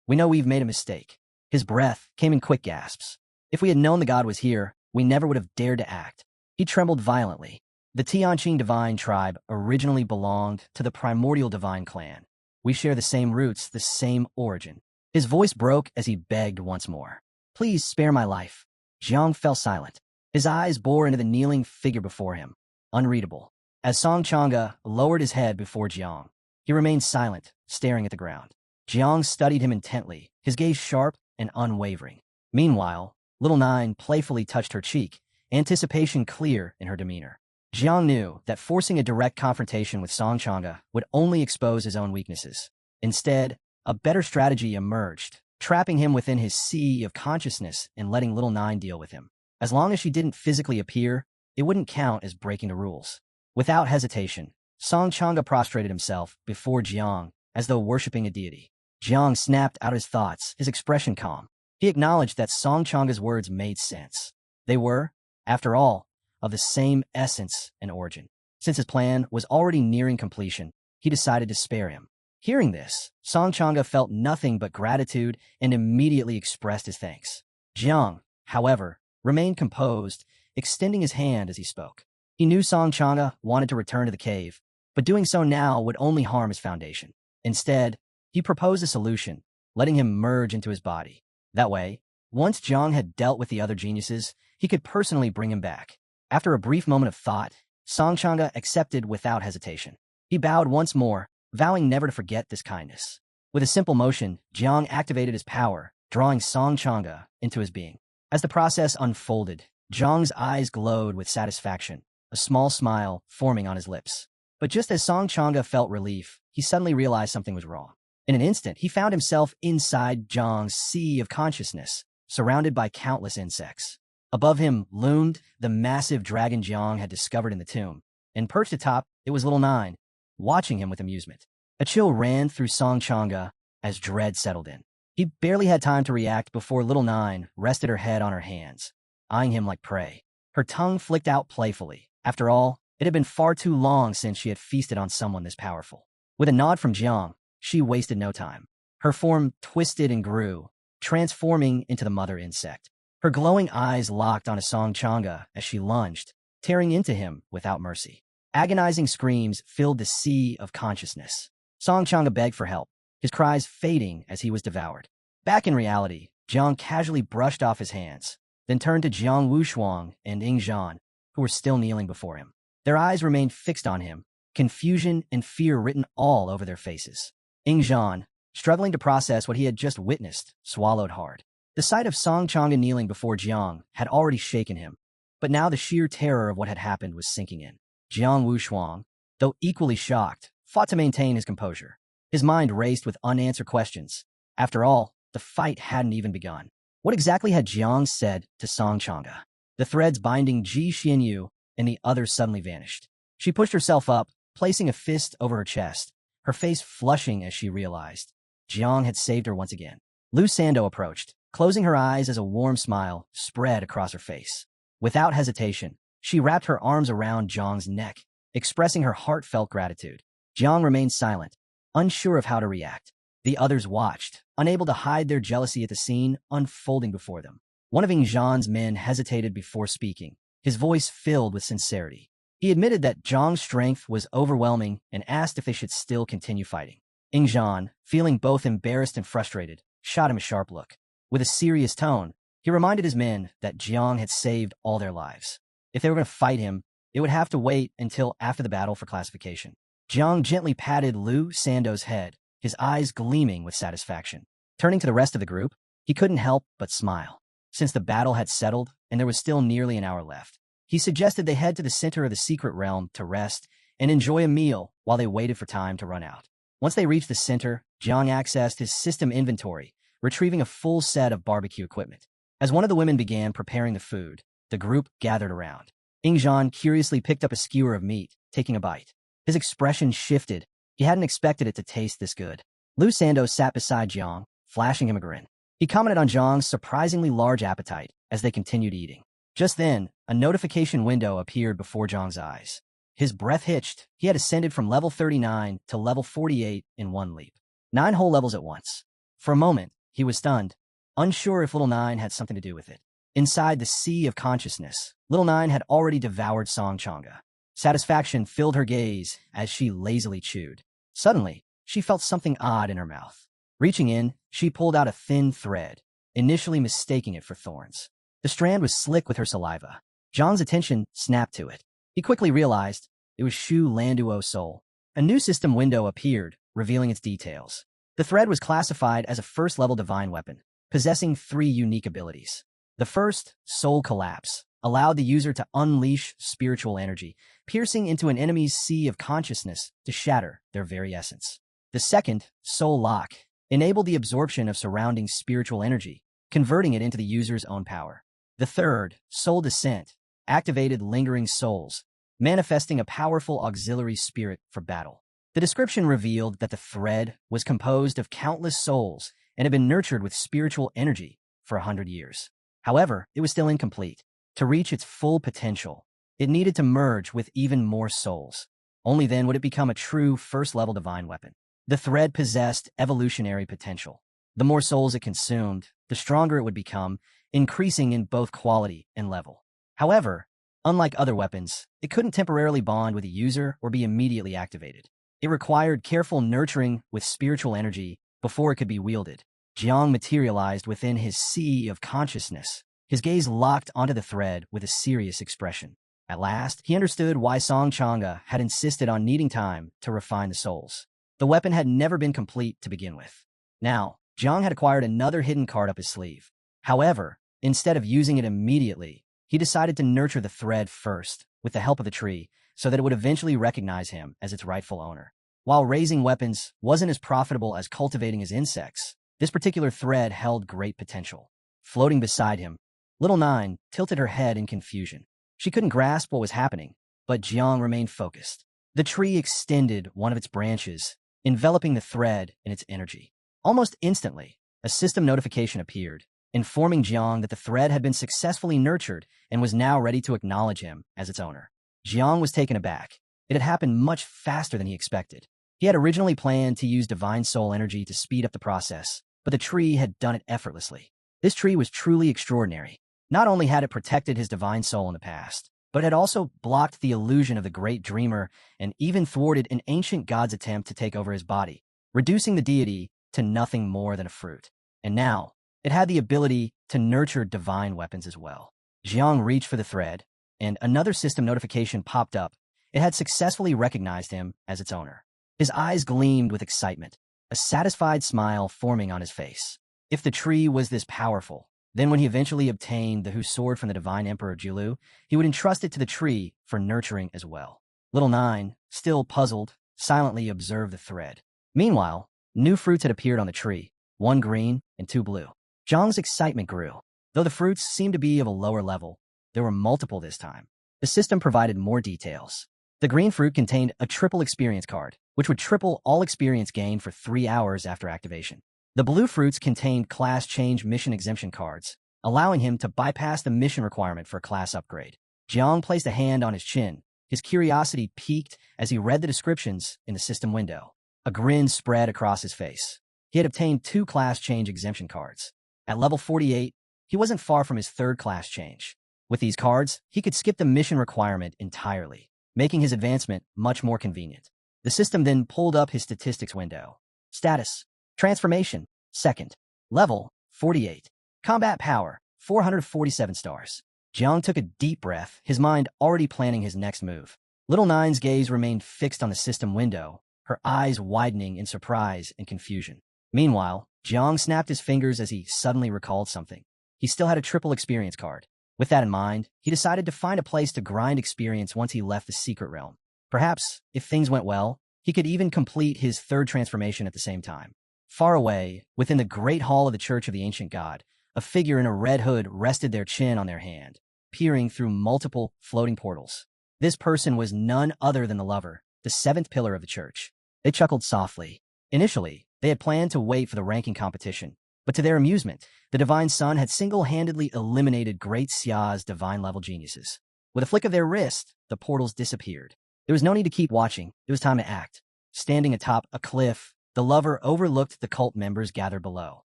We know we've made a mistake. His breath came in quick gasps. If we had known the god was here, we never would have dared to act. He trembled violently. The Tianqing divine tribe originally belonged to the primordial divine clan. We share the same roots, the same origin. His voice broke as he begged once more. Please spare my life. Jiang fell silent. His eyes bore into the kneeling figure before him. Unreadable. As Song Chang'e lowered his head before Jiang, he remained silent, staring at the ground. Jiang studied him intently, his gaze sharp and unwavering. Meanwhile, Little Nine playfully touched her cheek, anticipation clear in her demeanor. Jiang knew that forcing a direct confrontation with Song Chang'e would only expose his own weaknesses. Instead, a better strategy emerged, trapping him within his sea of consciousness and letting Little Nine deal with him. As long as she didn't physically appear, it wouldn't count as breaking the rules. Without hesitation, Song Chang'e prostrated himself before Jiang as though worshipping a deity. Jiang snapped out his thoughts, his expression calm. He acknowledged that Song Chang'e's words made sense. They were, after all, of the same essence and origin. Since his plan was already nearing completion, he decided to spare him. Hearing this, Song Chang'e felt nothing but gratitude and immediately expressed his thanks. Jiang, however, remained composed, extending his hand as he spoke. He knew Song Chang'e wanted to return to the cave, but doing so now would only harm his foundation. Instead, he proposed a solution, letting him merge into his body. That way, once Jiang had dealt with the other geniuses, he could personally bring him back. After a brief moment of thought, Song Chang'e accepted without hesitation. He bowed once more, vowing never to forget this kindness. With a simple motion, Jiang activated his power, drawing Song Chang'e into his being. As the process unfolded, Jiang's eyes glowed with satisfaction, a small smile forming on his lips. But just as Song Chang'e felt relief, he suddenly realized something was wrong. In an instant, he found himself inside Jiang's sea of consciousness, surrounded by countless insects. Above him loomed the massive dragon Jiang had discovered in the tomb, and perched atop it was Little Nine, watching him with amusement. A chill ran through Song Chang'e as dread settled in. He barely had time to react before Little Nine rested her head on her hands, eyeing him like prey. Her tongue flicked out playfully. After all, it had been far too long since she had feasted on someone this powerful. With a nod from Jiang, she wasted no time. Her form twisted and grew, transforming into the mother insect. Her glowing eyes locked onto Song Chang'e as she lunged, tearing into him without mercy. Agonizing screams filled the sea of consciousness. Song Chang'e begged for help, his cries fading as he was devoured. Back in reality, Jiang casually brushed off his hands, then turned to Jiang Wushuang and Ying Zhan, who were still kneeling before him. Their eyes remained fixed on him, confusion and fear written all over their faces. Ying Zhan, struggling to process what he had just witnessed, swallowed hard. The sight of Song Chang'e kneeling before Jiang had already shaken him, but now the sheer terror of what had happened was sinking in. Jiang Wushuang, though equally shocked, fought to maintain his composure. His mind raced with unanswered questions. After all, the fight hadn't even begun. What exactly had Jiang said to Song Chang'e? The threads binding Ji Xianyu and the others suddenly vanished. She pushed herself up, placing a fist over her chest, her face flushing as she realized Jiang had saved her once again. Lu Sando approached, closing her eyes as a warm smile spread across her face. Without hesitation, she wrapped her arms around Jiang's neck, expressing her heartfelt gratitude. Jiang remained silent, unsure of how to react. The others watched, unable to hide their jealousy at the scene unfolding before them. One of Ying Zhan's men hesitated before speaking, his voice filled with sincerity. He admitted that Zhang's strength was overwhelming and asked if they should still continue fighting. Ingzhan, feeling both embarrassed and frustrated, shot him a sharp look. With a serious tone, he reminded his men that Jiang had saved all their lives. If they were going to fight him, it would have to wait until after the battle for classification. Jiang gently patted Lu Sando's head, his eyes gleaming with satisfaction. Turning to the rest of the group, he couldn't help but smile. Since the battle had settled and there was still nearly an hour left, he suggested they head to the center of the secret realm to rest and enjoy a meal while they waited for time to run out. Once they reached the center, Jiang accessed his system inventory, retrieving a full set of barbecue equipment. As one of the women began preparing the food, the group gathered around. Ingzhan curiously picked up a skewer of meat, taking a bite. His expression shifted. He hadn't expected it to taste this good. Lu Sando sat beside Jiang, flashing him a grin. He commented on Jiang's surprisingly large appetite as they continued eating. Just then, a notification window appeared before Jiang's eyes. His breath hitched. He had ascended from level 39 to level 48 in one leap. 9 whole levels at once. For a moment, he was stunned, unsure if Little Nine had something to do with it. Inside the sea of consciousness, Little Nine had already devoured Song Changa. Satisfaction filled her gaze as she lazily chewed. Suddenly, she felt something odd in her mouth. Reaching in, she pulled out a thin thread, initially mistaking it for thorns. The strand was slick with her saliva. Zhang's attention snapped to it. He quickly realized it was Shu Landuo's soul. A new system window appeared, revealing its details. The thread was classified as a first-level divine weapon, possessing 3 unique abilities. The first, Soul Collapse, allowed the user to unleash spiritual energy, piercing into an enemy's sea of consciousness to shatter their very essence. The second, Soul Lock, enabled the absorption of surrounding spiritual energy, converting it into the user's own power. The third, Soul Descent, activated lingering souls, manifesting a powerful auxiliary spirit for battle. The description revealed that the thread was composed of countless souls and had been nurtured with spiritual energy for 100 years. However, it was still incomplete. To reach its full potential, it needed to merge with even more souls. Only then would it become a true first-level divine weapon. The thread possessed evolutionary potential. The more souls it consumed, the stronger it would become, increasing in both quality and level. However, unlike other weapons, it couldn't temporarily bond with a user or be immediately activated. It required careful nurturing with spiritual energy before it could be wielded. Jiang materialized within his sea of consciousness, his gaze locked onto the thread with a serious expression. At last, he understood why Song Changa had insisted on needing time to refine the souls. The weapon had never been complete to begin with. Now, Jiang had acquired another hidden card up his sleeve. However, instead of using it immediately, he decided to nurture the thread first, with the help of the tree, so that it would eventually recognize him as its rightful owner. While raising weapons wasn't as profitable as cultivating as insects, this particular thread held great potential. Floating beside him, Little Nine tilted her head in confusion. She couldn't grasp what was happening, but Jiang remained focused. The tree extended one of its branches, enveloping the thread in its energy. Almost instantly, a system notification appeared, informing Jiang that the thread had been successfully nurtured and was now ready to acknowledge him as its owner. Jiang was taken aback. It had happened much faster than he expected. He had originally planned to use divine soul energy to speed up the process, but the tree had done it effortlessly. This tree was truly extraordinary. Not only had it protected his divine soul in the past, but it had also blocked the illusion of the great dreamer and even thwarted an ancient god's attempt to take over his body, reducing the deity to nothing more than a fruit. And now, it had the ability to nurture divine weapons as well. Jiang reached for the thread, and another system notification popped up. It had successfully recognized him as its owner. His eyes gleamed with excitement, a satisfied smile forming on his face. If the tree was this powerful, then when he eventually obtained the Hu sword from the divine emperor Jiulu, he would entrust it to the tree for nurturing as well. Little Nine, still puzzled, silently observed the thread. Meanwhile, new fruits had appeared on the tree, 1 green and 2 blue. Zhang's excitement grew. Though the fruits seemed to be of a lower level, there were multiple this time. The system provided more details. The green fruit contained a triple experience card, which would triple all experience gained for 3 hours after activation. The blue fruits contained class change mission exemption cards, allowing him to bypass the mission requirement for a class upgrade. Jiang placed a hand on his chin. His curiosity piqued as he read the descriptions in the system window. A grin spread across his face. He had obtained 2 class change exemption cards. At level 48, he wasn't far from his 3rd class change. With these cards, he could skip the mission requirement entirely. making his advancement much more convenient. The system then pulled up his statistics window. Status: Transformation, second. Level, 48. Combat power, 447 stars. Jiang took a deep breath, his mind already planning his next move. Little Nine's gaze remained fixed on the system window, her eyes widening in surprise and confusion. Meanwhile, Jiang snapped his fingers as he suddenly recalled something. He still had a triple experience card. With that in mind, he decided to find a place to grind experience once he left the secret realm. Perhaps, if things went well, he could even complete his third transformation at the same time. Far away, within the great hall of the Church of the Ancient God, a figure in a red hood rested their chin on their hand, peering through multiple floating portals. This person was none other than the lover, the seventh pillar of the church. They chuckled softly. Initially, they had planned to wait for the ranking competition, but to their amusement, the Divine Sun had single-handedly eliminated Great Xia's divine-level geniuses. With a flick of their wrist, the portals disappeared. There was no need to keep watching. It was time to act. Standing atop a cliff, the lover overlooked the cult members gathered below.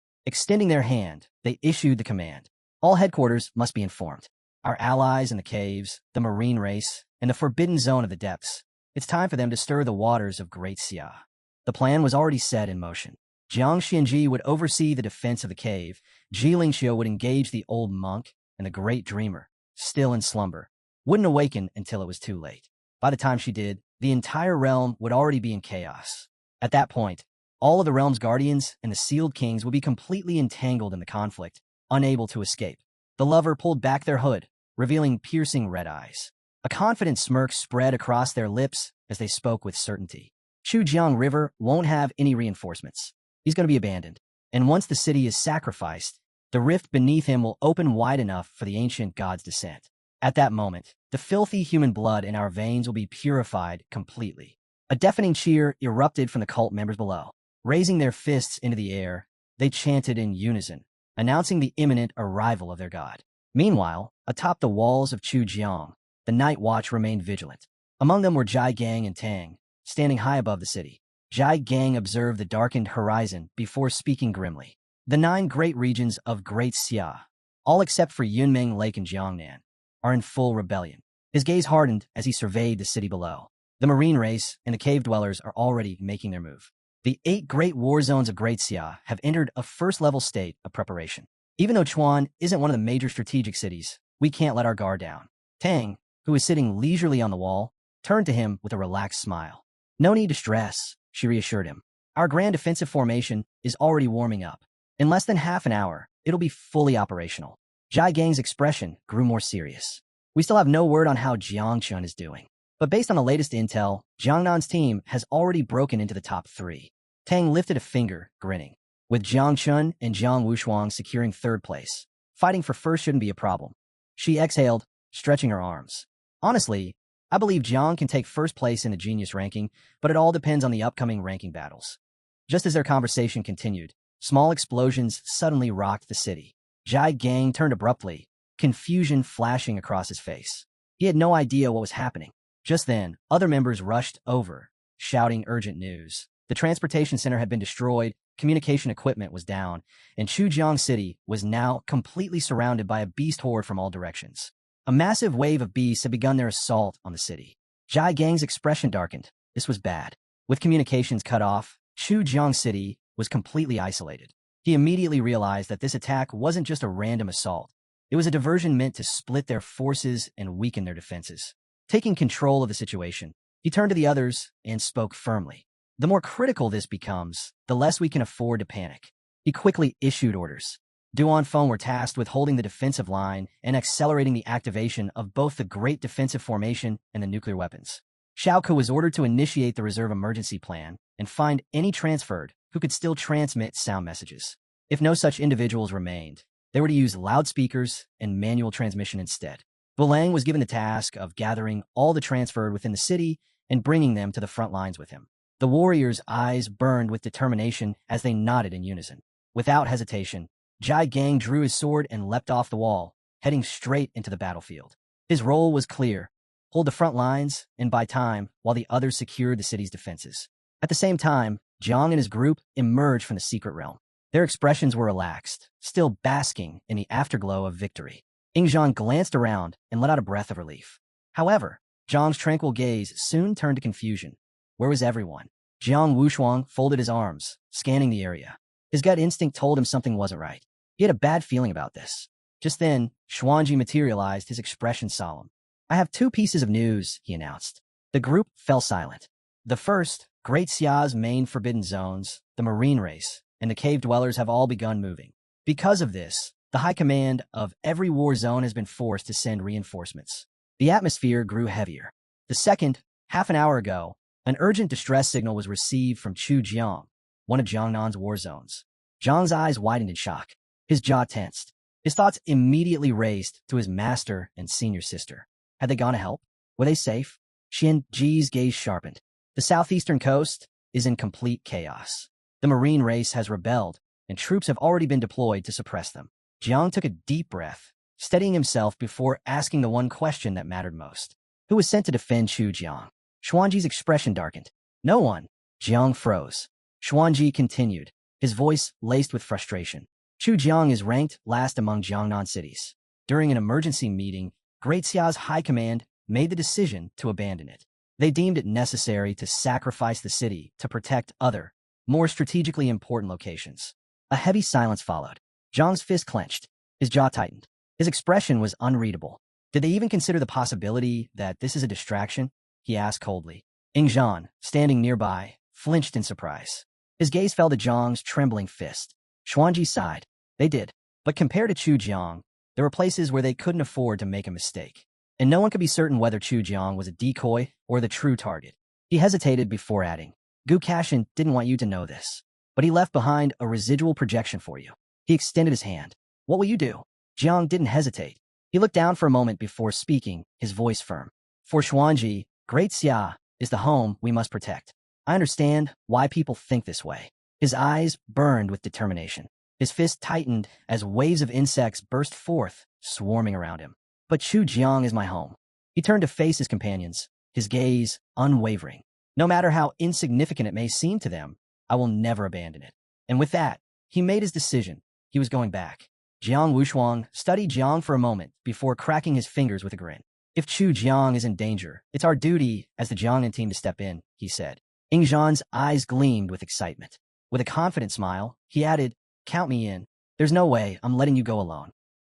Extending their hand, they issued the command. All headquarters must be informed. Our allies in the caves, the marine race, and the forbidden zone of the depths. It's time for them to stir the waters of Great Xia. The plan was already set in motion. Jiang Xianji would oversee the defense of the cave, Ji Lingxiu would engage the old monk, and the great dreamer, still in slumber, wouldn't awaken until it was too late. By the time she did, the entire realm would already be in chaos. At that point, all of the realm's guardians and the sealed kings would be completely entangled in the conflict, unable to escape. The lover pulled back their hood, revealing piercing red eyes. A confident smirk spread across their lips as they spoke with certainty. Chujiang River won't have any reinforcements. He's going to be abandoned. And once the city is sacrificed, the rift beneath him will open wide enough for the ancient god's descent. At that moment, the filthy human blood in our veins will be purified completely. A deafening cheer erupted from the cult members below. Raising their fists into the air, they chanted in unison, announcing the imminent arrival of their god. Meanwhile, atop the walls of Chujiang, the night watch remained vigilant. Among them were Jai Gang and Tang, standing high above the city. Jai Gang observed the darkened horizon before speaking grimly. The 9 great regions of Great Xia, all except for Yunming Lake and Jiangnan, are in full rebellion. His gaze hardened as he surveyed the city below. The marine race and the cave dwellers are already making their move. The 8 great war zones of Great Xia have entered a first-level state of preparation. Even though Chuan isn't one of the major strategic cities, we can't let our guard down. Tang, who was sitting leisurely on the wall, turned to him with a relaxed smile. No need to stress, she reassured him. Our grand defensive formation is already warming up. In less than half an hour, it'll be fully operational. Jai Gang's expression grew more serious. We still have no word on how Jiangchun is doing. But based on the latest intel, Jiangnan's team has already broken into the top 3. Tang lifted a finger, grinning. With Jiangchun and Jiang Wushuang securing 3rd place, fighting for first shouldn't be a problem. She exhaled, stretching her arms. Honestly, I believe Jiang can take 1st place in the genius ranking, but it all depends on the upcoming ranking battles. Just as their conversation continued, small explosions suddenly rocked the city. Jai Gang turned abruptly, confusion flashing across his face. He had no idea what was happening. Just then, other members rushed over, shouting urgent news. The transportation center had been destroyed, communication equipment was down, and Chujiang City was now completely surrounded by a beast horde from all directions. A massive wave of beasts had begun their assault on the city. Jai Gang's expression darkened. This was bad. With communications cut off, Chujiang City was completely isolated. He immediately realized that this attack wasn't just a random assault. It was a diversion meant to split their forces and weaken their defenses. Taking control of the situation, he turned to the others and spoke firmly. The more critical this becomes, the less we can afford to panic. He quickly issued orders. Duan Feng were tasked with holding the defensive line and accelerating the activation of both the Great Defensive Formation and the nuclear weapons. Xiao Ke was ordered to initiate the reserve emergency plan and find any transferred who could still transmit sound messages. If no such individuals remained, they were to use loudspeakers and manual transmission instead. Bulang was given the task of gathering all the transferred within the city and bringing them to the front lines with him. The warriors' eyes burned with determination as they nodded in unison. Without hesitation, Jai Gang drew his sword and leapt off the wall, heading straight into the battlefield. His role was clear: hold the front lines and buy time while the others secured the city's defenses. At the same time, Jiang and his group emerged from the secret realm. Their expressions were relaxed, still basking in the afterglow of victory. Ingzhan glanced around and let out a breath of relief. However, Jiang's tranquil gaze soon turned to confusion. Where was everyone? Jiang Wushuang folded his arms, scanning the area. His gut instinct told him something wasn't right. He had a bad feeling about this. Just then, Xuanji materialized, his expression solemn. I have two pieces of news, he announced. The group fell silent. The first, Great Xia's main forbidden zones, the marine race, and the cave dwellers have all begun moving. Because of this, the high command of every war zone has been forced to send reinforcements. The atmosphere grew heavier. The second, half an hour ago, an urgent distress signal was received from Chujiang, one of Jiangnan's war zones. Zhang's eyes widened in shock. His jaw tensed. His thoughts immediately raced to his master and senior sister. Had they gone to help? Were they safe? Xian Ji's gaze sharpened. The southeastern coast is in complete chaos. The marine race has rebelled, and troops have already been deployed to suppress them. Jiang took a deep breath, steadying himself before asking the one question that mattered most. Who was sent to defend Chujiang? Xuanji's expression darkened. No one. Jiang froze. Xuanji continued, his voice laced with frustration. Chujiang is ranked last among Jiangnan cities. During an emergency meeting, Great Xia's high command made the decision to abandon it. They deemed it necessary to sacrifice the city to protect other, more strategically important locations. A heavy silence followed. Zhang's fist clenched. His jaw tightened. His expression was unreadable. Did they even consider the possibility that this is a distraction? He asked coldly. Ingzhan, standing nearby, flinched in surprise. His gaze fell to Zhang's trembling fist. Xuanji sighed. They did. But compared to Chujiang, there were places where they couldn't afford to make a mistake. And no one could be certain whether Chujiang was a decoy or the true target. He hesitated before adding, Gu Kashin didn't want you to know this, but he left behind a residual projection for you. He extended his hand. What will you do? Jiang didn't hesitate. He looked down for a moment before speaking, his voice firm. For Xuanji, Great Xia is the home we must protect. I understand why people think this way. His eyes burned with determination. His fist tightened as waves of insects burst forth, swarming around him. But Chujiang is my home. He turned to face his companions, his gaze unwavering. No matter how insignificant it may seem to them, I will never abandon it. And with that, he made his decision. He was going back. Jiang Wushuang studied Jiang for a moment before cracking his fingers with a grin. If Chujiang is in danger, it's our duty as the Jiangnan team to step in, he said. Ingzhan's eyes gleamed with excitement. With a confident smile, he added, Count me in. There's no way I'm letting you go alone.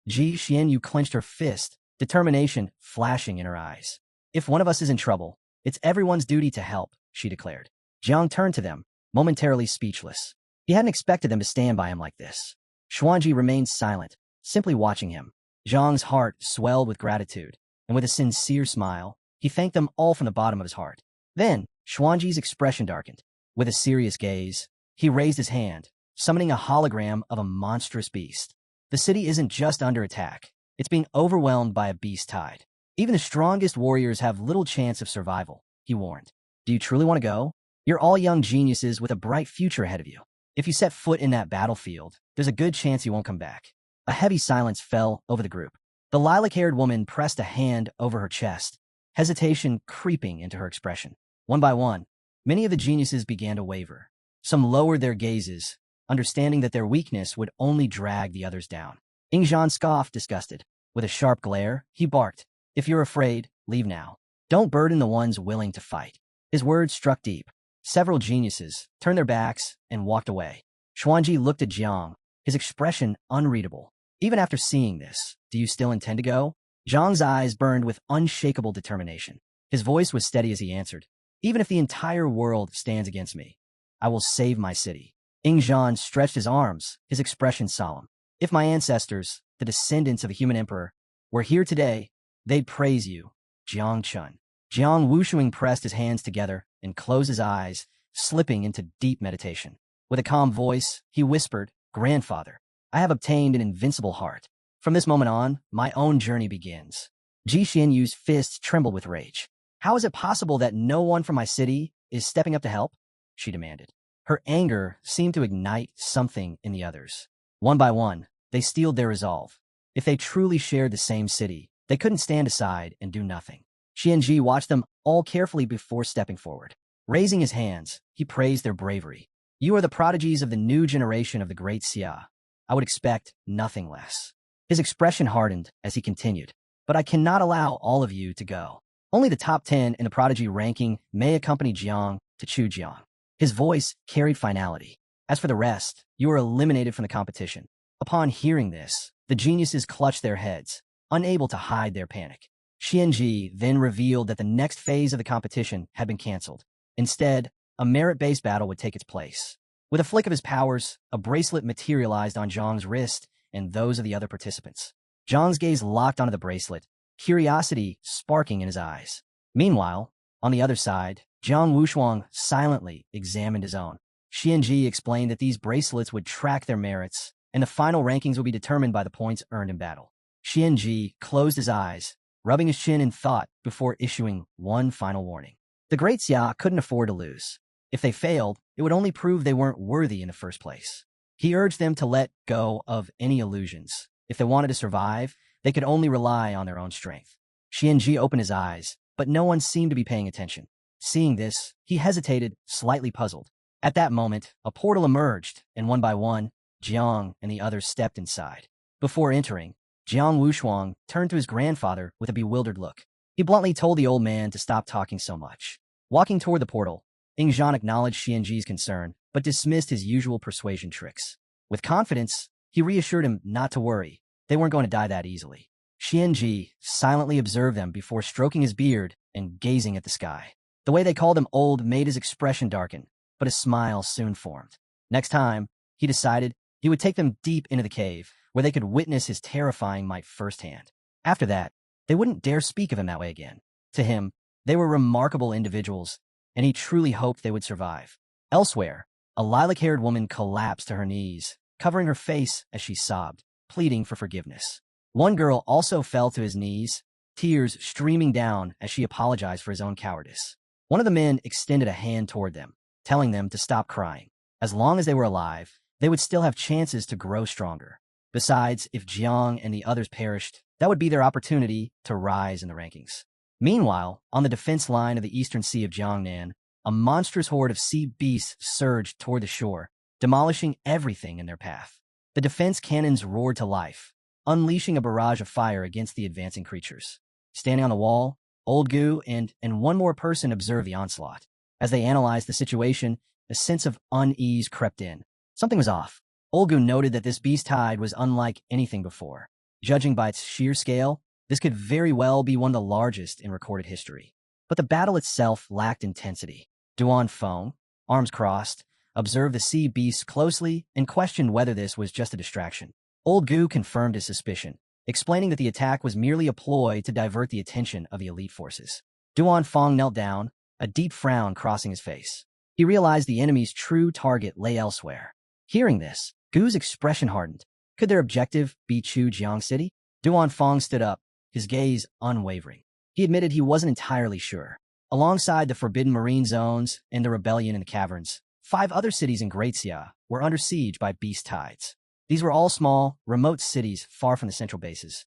Ji Xianyu clenched her fist, determination flashing in her eyes. If one of us is in trouble, it's everyone's duty to help, she declared. Jiang turned to them, momentarily speechless. He hadn't expected them to stand by him like this. Xuanji remained silent, simply watching him. Zhang's heart swelled with gratitude, and with a sincere smile, he thanked them all from the bottom of his heart. Then, Xuanji's expression darkened. With a serious gaze, he raised his hand, summoning a hologram of a monstrous beast. The city isn't just under attack. It's being overwhelmed by a beast tide. Even the strongest warriors have little chance of survival, he warned. Do you truly want to go? You're all young geniuses with a bright future ahead of you. If you set foot in that battlefield, there's a good chance you won't come back. A heavy silence fell over the group. The lilac-haired woman pressed a hand over her chest, hesitation creeping into her expression. One by one, many of the geniuses began to waver. Some lowered their gazes, understanding that their weakness would only drag the others down. Ingzhan scoffed, disgusted. With a sharp glare, he barked, If you're afraid, leave now. Don't burden the ones willing to fight. His words struck deep. Several geniuses turned their backs and walked away. Xuanji looked at Jiang, his expression unreadable. Even after seeing this, do you still intend to go? Zhang's eyes burned with unshakable determination. His voice was steady as he answered, Even if the entire world stands against me, I will save my city. Ingzhan stretched his arms, his expression solemn. If my ancestors, the descendants of a human emperor, were here today, they'd praise you, Jiang Chun. Jiang Wushuang pressed his hands together and closed his eyes, slipping into deep meditation. With a calm voice, he whispered, Grandfather, I have obtained an invincible heart. From this moment on, my own journey begins. Ji Xianyu's fists trembled with rage. How is it possible that no one from my city is stepping up to help? She demanded. Her anger seemed to ignite something in the others. One by one, they steeled their resolve. If they truly shared the same city, they couldn't stand aside and do nothing. Xianji watched them all carefully before stepping forward. Raising his hands, he praised their bravery. You are the prodigies of the new generation of the Great Xia. I would expect nothing less. His expression hardened as he continued. But I cannot allow all of you to go. Only the top 10 in the prodigy ranking may accompany Jiang to Chujiang. His voice carried finality. As for the rest, you are eliminated from the competition. Upon hearing this, the geniuses clutched their heads, unable to hide their panic. Xianji then revealed that the next phase of the competition had been canceled. Instead, a merit-based battle would take its place. With a flick of his powers, a bracelet materialized on Zhang's wrist and those of the other participants. Zhang's gaze locked onto the bracelet, curiosity sparking in his eyes. Meanwhile, on the other side, Jiang Wushuang silently examined his own. Xianji explained that these bracelets would track their merits, and the final rankings would be determined by the points earned in battle. Xianji closed his eyes, rubbing his chin in thought before issuing one final warning. The Great Xia couldn't afford to lose. If they failed, it would only prove they weren't worthy in the first place. He urged them to let go of any illusions. If they wanted to survive, they could only rely on their own strength. Xianji opened his eyes, but no one seemed to be paying attention. Seeing this, he hesitated, slightly puzzled. At that moment, a portal emerged, and one by one, Jiang and the others stepped inside. Before entering, Jiang Wushuang turned to his grandfather with a bewildered look. He bluntly told the old man to stop talking so much. Walking toward the portal, Ingzhan acknowledged Xianji's concern, but dismissed his usual persuasion tricks. With confidence, he reassured him not to worry. They weren't going to die that easily. Xianji silently observed them before stroking his beard and gazing at the sky. The way they called him old made his expression darken, but a smile soon formed. Next time, he decided he would take them deep into the cave, where they could witness his terrifying might firsthand. After that, they wouldn't dare speak of him that way again. To him, they were remarkable individuals, and he truly hoped they would survive. Elsewhere, a lilac-haired woman collapsed to her knees, covering her face as she sobbed, pleading for forgiveness. One girl also fell to his knees, tears streaming down as she apologized for his own cowardice. One of the men extended a hand toward them, telling them to stop crying. As long as they were alive, they would still have chances to grow stronger. Besides, if Jiang and the others perished, that would be their opportunity to rise in the rankings. Meanwhile, on the defense line of the eastern sea of Jiangnan, a monstrous horde of sea beasts surged toward the shore, demolishing everything in their path. The defense cannons roared to life, unleashing a barrage of fire against the advancing creatures. Standing on the wall, Old Gu and one more person observed the onslaught. As they analyzed the situation, a sense of unease crept in. Something was off. Old Gu noted that this beast tide was unlike anything before. Judging by its sheer scale, this could very well be one of the largest in recorded history. But the battle itself lacked intensity. Duan Feng, arms crossed, observed the sea beasts closely and questioned whether this was just a distraction. Old Gu confirmed his suspicion, explaining that the attack was merely a ploy to divert the attention of the elite forces. Duan Feng knelt down, a deep frown crossing his face. He realized the enemy's true target lay elsewhere. Hearing this, Gu's expression hardened. Could their objective be Chujiang City? Duan Feng stood up, his gaze unwavering. He admitted he wasn't entirely sure. Alongside the Forbidden Marine Zones and the rebellion in the caverns, 5 other cities in Great Xia were under siege by beast tides. These were all small, remote cities far from the central bases.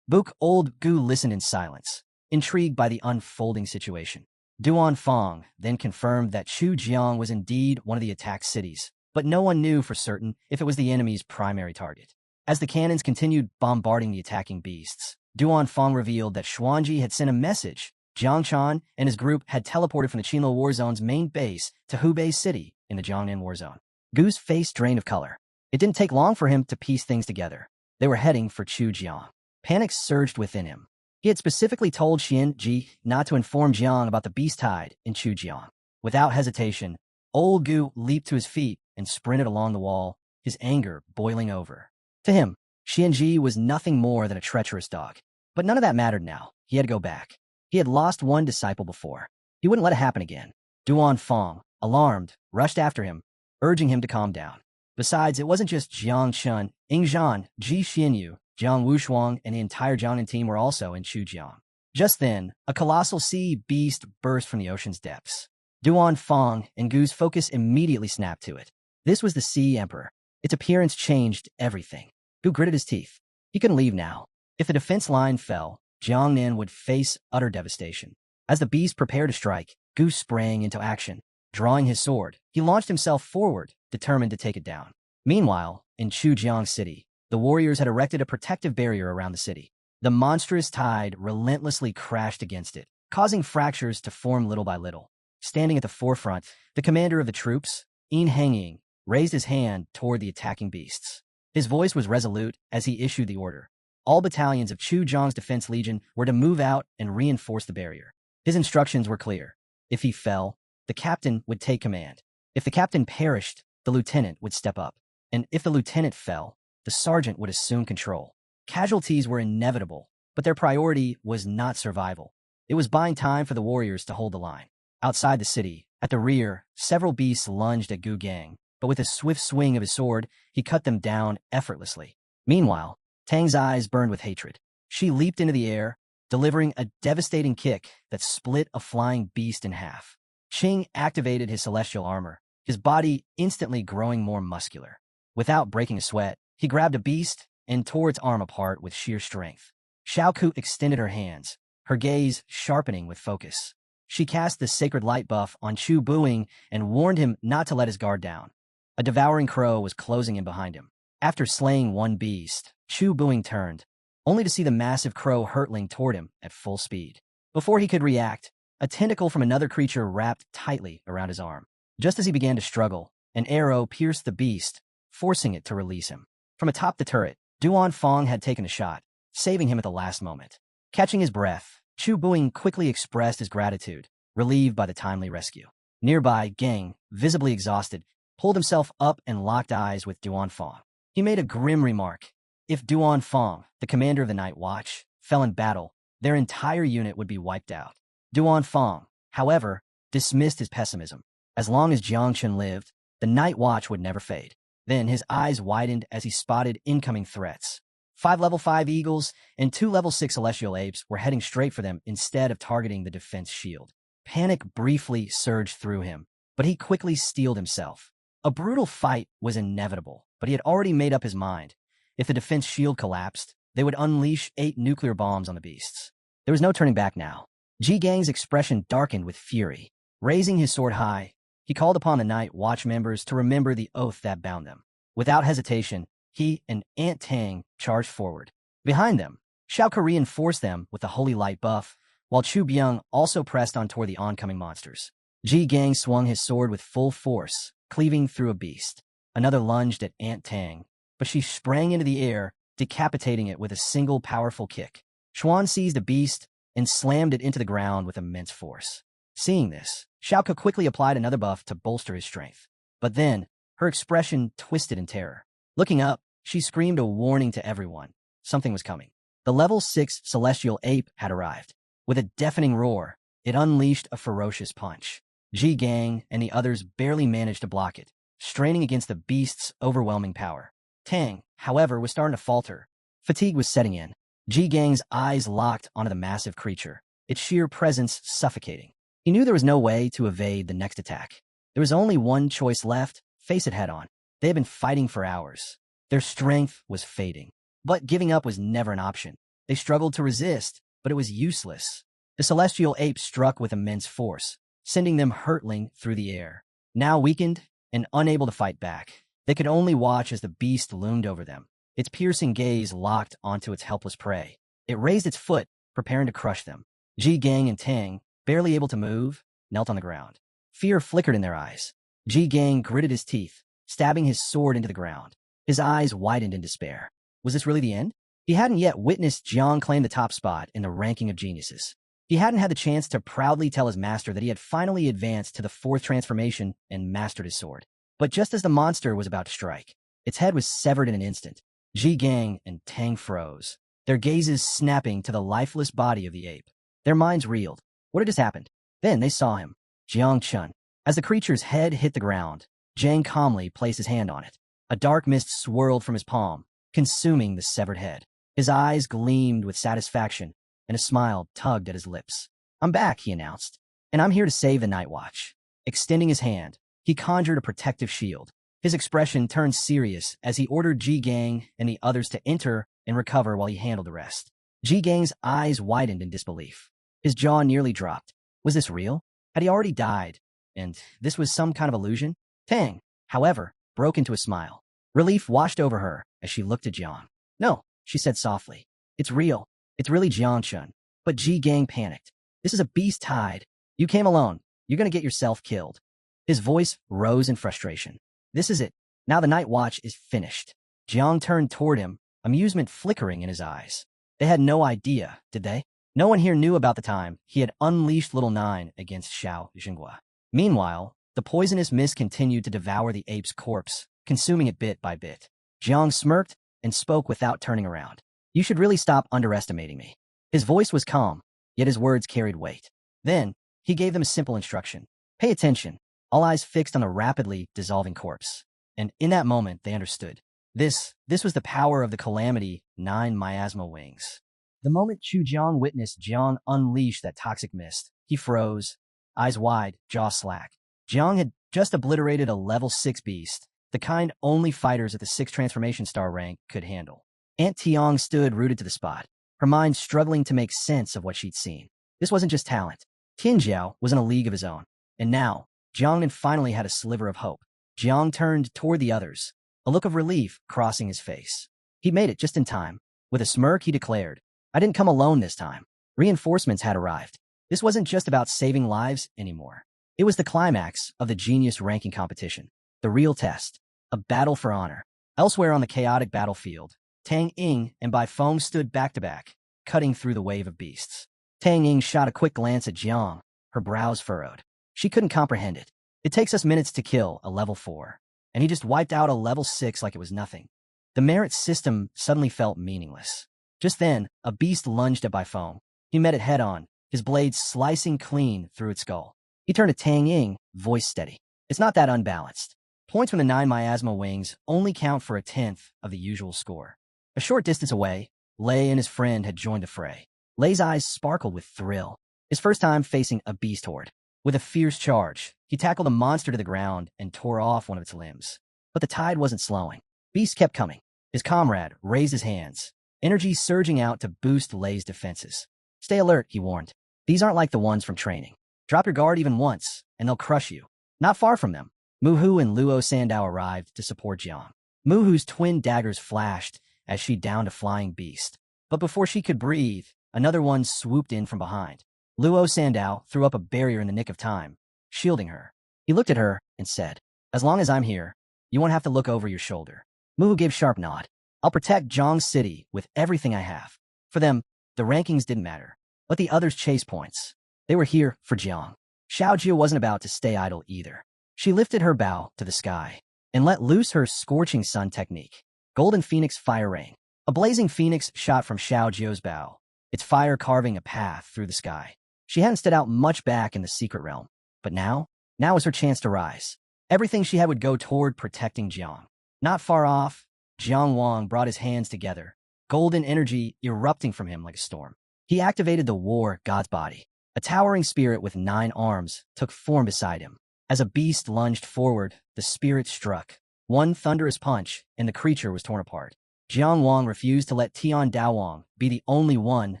Old Gu listened in silence, intrigued by the unfolding situation. Duan Feng then confirmed that Chujiang was indeed one of the attacked cities, but no one knew for certain if it was the enemy's primary target. As the cannons continued bombarding the attacking beasts, Duan Feng revealed that Xuanji had sent a message. Jiang Chan and his group had teleported from the Qinlo War Zone's main base to Hubei City in the Jiangnan War Zone. Gu's face drained of color. It didn't take long for him to piece things together. They were heading for Chujiang. Panic surged within him. He had specifically told Xianji not to inform Jiang about the beast tide in Chujiang. Without hesitation, Old Gu leaped to his feet and sprinted along the wall, his anger boiling over. To him, Xianji was nothing more than a treacherous dog. But none of that mattered now. He had to go back. He had lost one disciple before. He wouldn't let it happen again. Duan Feng, alarmed, rushed after him, urging him to calm down. Besides, it wasn't just Jiang Chun, Ingzhan, Ji Xianyu, Jiang Wushuang, and the entire Jiangnan team were also in Chujiang. Just then, a colossal sea beast burst from the ocean's depths. Duan Feng and Gu's focus immediately snapped to it. This was the Sea Emperor. Its appearance changed everything. Gu gritted his teeth. He couldn't leave now. If the defense line fell, Jiangnan would face utter devastation. As the beast prepared to strike, Gu sprang into action. Drawing his sword, he launched himself forward, determined to take it down. Meanwhile, in Chujiang City, the warriors had erected a protective barrier around the city. The monstrous tide relentlessly crashed against it, causing fractures to form little by little. Standing at the forefront, the commander of the troops, In Hangying, raised his hand toward the attacking beasts. His voice was resolute as he issued the order. All battalions of Chu Zhang's Defense Legion were to move out and reinforce the barrier. His instructions were clear. If he fell, the captain would take command. If the captain perished, the lieutenant would step up. And if the lieutenant fell, the sergeant would assume control. Casualties were inevitable, but their priority was not survival. It was buying time for the warriors to hold the line. Outside the city, at the rear, several beasts lunged at Gu Gang, but with a swift swing of his sword, he cut them down effortlessly. Meanwhile, Tang's eyes burned with hatred. She leaped into the air, delivering a devastating kick that split a flying beast in half. Qing activated his celestial armor, his body instantly growing more muscular. Without breaking a sweat, he grabbed a beast and tore its arm apart with sheer strength. Xiaoku extended her hands, her gaze sharpening with focus. She cast the sacred light buff on Chu Buing and warned him not to let his guard down. A devouring crow was closing in behind him. After slaying one beast, Chu Buing turned, only to see the massive crow hurtling toward him at full speed. Before he could react, a tentacle from another creature wrapped tightly around his arm. Just as he began to struggle, an arrow pierced the beast, forcing it to release him. From atop the turret, Duan Fong had taken a shot, saving him at the last moment. Catching his breath, Chu Buing quickly expressed his gratitude, relieved by the timely rescue. Nearby, Gang, visibly exhausted, pulled himself up and locked eyes with Duan Fong. He made a grim remark. If Duan Fong, the commander of the Night Watch, fell in battle, their entire unit would be wiped out. Duan Fong, however, dismissed his pessimism. As long as Jiang Chen lived, the Night Watch would never fade. Then his eyes widened as he spotted incoming threats. 5 level 5 eagles and 2 level 6 celestial apes were heading straight for them instead of targeting the defense shield. Panic briefly surged through him, but he quickly steeled himself. A brutal fight was inevitable, but he had already made up his mind. If the defense shield collapsed, they would unleash 8 nuclear bombs on the beasts. There was no turning back now. Ji Gang's expression darkened with fury. Raising his sword high, he called upon the Night Watch members to remember the oath that bound them. Without hesitation, he and Aunt Tang charged forward. Behind them, Xiao Ke reinforced them with the holy light buff, while Chu Byung also pressed on toward the oncoming monsters. Ji Gang swung his sword with full force, cleaving through a beast. Another lunged at Aunt Tang, but she sprang into the air, decapitating it with a single powerful kick. Xuan seized a beast and slammed it into the ground with immense force. Seeing this, Xiao Ke quickly applied another buff to bolster his strength. But then, her expression twisted in terror. Looking up, she screamed a warning to everyone. Something was coming. The level 6 celestial ape had arrived. With a deafening roar, it unleashed a ferocious punch. Ji Gang and the others barely managed to block it, straining against the beast's overwhelming power. Tang, however, was starting to falter. Fatigue was setting in. Ji Gang's eyes locked onto the massive creature, its sheer presence suffocating. He knew there was no way to evade the next attack. There was only one choice left: face it head-on. They had been fighting for hours. Their strength was fading. But giving up was never an option. They struggled to resist, but it was useless. The celestial ape struck with immense force, sending them hurtling through the air. Now weakened and unable to fight back, they could only watch as the beast loomed over them, its piercing gaze locked onto its helpless prey. It raised its foot, preparing to crush them. Ji Gang and Tang, barely able to move, knelt on the ground. Fear flickered in their eyes. Ji Gang gritted his teeth, stabbing his sword into the ground. His eyes widened in despair. Was this really the end? He hadn't yet witnessed Jiang claim the top spot in the ranking of geniuses. He hadn't had the chance to proudly tell his master that he had finally advanced to the 4th transformation and mastered his sword. But just as the monster was about to strike, its head was severed in an instant. Ji Gang and Tang froze, their gazes snapping to the lifeless body of the ape. Their minds reeled. What had just happened? Then they saw him, Jiang Chun. As the creature's head hit the ground, Jiang calmly placed his hand on it. A dark mist swirled from his palm, consuming the severed head. His eyes gleamed with satisfaction, and a smile tugged at his lips. "I'm back," he announced, "and I'm here to save the Night Watch." Extending his hand, he conjured a protective shield. His expression turned serious as he ordered Ji Gang and the others to enter and recover while he handled the rest. Ji Gang's eyes widened in disbelief. His jaw nearly dropped. Was this real? Had he already died? And this was some kind of illusion? Tang, however, broke into a smile. Relief washed over her as she looked at Jiang. "No," she said softly. "It's real. It's really Jiang Chun." But Ji Gang panicked. This is a beast tide. You came alone. You're gonna get yourself killed. His voice rose in frustration. This is it. Now the night watch is finished. Jiang turned toward him, amusement flickering in his eyes. They had no idea, did they? No one here knew about the time he had unleashed Little Nine against Xiao Xinghua. Meanwhile, the poisonous mist continued to devour the ape's corpse, consuming it bit by bit. Jiang smirked and spoke without turning around. You should really stop underestimating me. His voice was calm, yet his words carried weight. Then, he gave them a simple instruction. Pay attention, all eyes fixed on the rapidly dissolving corpse. And in that moment, they understood. This was the power of the Calamity 9 miasma wings. The moment Chu Jiang witnessed Jiang unleash that toxic mist, he froze, eyes wide, jaw slack. Jiang had just obliterated a level 6 beast, the kind only fighters at the 6th transformation star rank could handle. Aunt Tiang stood rooted to the spot, her mind struggling to make sense of what she'd seen. This wasn't just talent. Tianjiao was in a league of his own. And now, Jiang had finally had a sliver of hope. Jiang turned toward the others, a look of relief crossing his face. He made it just in time. With a smirk, he declared, I didn't come alone this time. Reinforcements had arrived. This wasn't just about saving lives anymore. It was the climax of the genius ranking competition. The real test. A battle for honor. Elsewhere on the chaotic battlefield, Tang Ying and Bai Feng stood back to back, cutting through the wave of beasts. Tang Ying shot a quick glance at Jiang, her brows furrowed. She couldn't comprehend it. It takes us minutes to kill a level 4, and he just wiped out a level 6 like it was nothing. The merit system suddenly felt meaningless. Just then, a beast lunged at Bai Feng. He met it head-on, his blades slicing clean through its skull. He turned to Tang Ying, voice steady. It's not that unbalanced. Points from the 9 miasma wings only count for 1/10 of the usual score. A short distance away, Lei and his friend had joined the fray. Lei's eyes sparkled with thrill. His first time facing a beast horde. With a fierce charge, he tackled a monster to the ground and tore off one of its limbs. But the tide wasn't slowing. Beasts kept coming. His comrade raised his hands, energy surging out to boost Lei's defenses. Stay alert, he warned. These aren't like the ones from training. Drop your guard even once, and they'll crush you. Not far from them, Muhu and Luo Sandao arrived to support Jiang. Muhu's twin daggers flashed as she downed a flying beast. But before she could breathe, another one swooped in from behind. Luo Sandao threw up a barrier in the nick of time, shielding her. He looked at her and said, As long as I'm here, you won't have to look over your shoulder. Muhu gave a sharp nod. I'll protect Zhang City with everything I have. For them, the rankings didn't matter. Let the others chase points. They were here for Jiang. Xiaojia wasn't about to stay idle either. She lifted her bow to the sky and let loose her scorching sun technique. Golden Phoenix Fire Rain. A blazing phoenix shot from Xiaojio's bow, its fire carving a path through the sky. She hadn't stood out much back in the secret realm, but now was her chance to rise. Everything she had would go toward protecting Jiang. Not far off, Jiang Wang brought his hands together, golden energy erupting from him like a storm. He activated the war god's body. A towering spirit with 9 arms took form beside him. As a beast lunged forward, the spirit struck. One thunderous punch, and the creature was torn apart. Jiang Wang refused to let Tian Daowang be the only one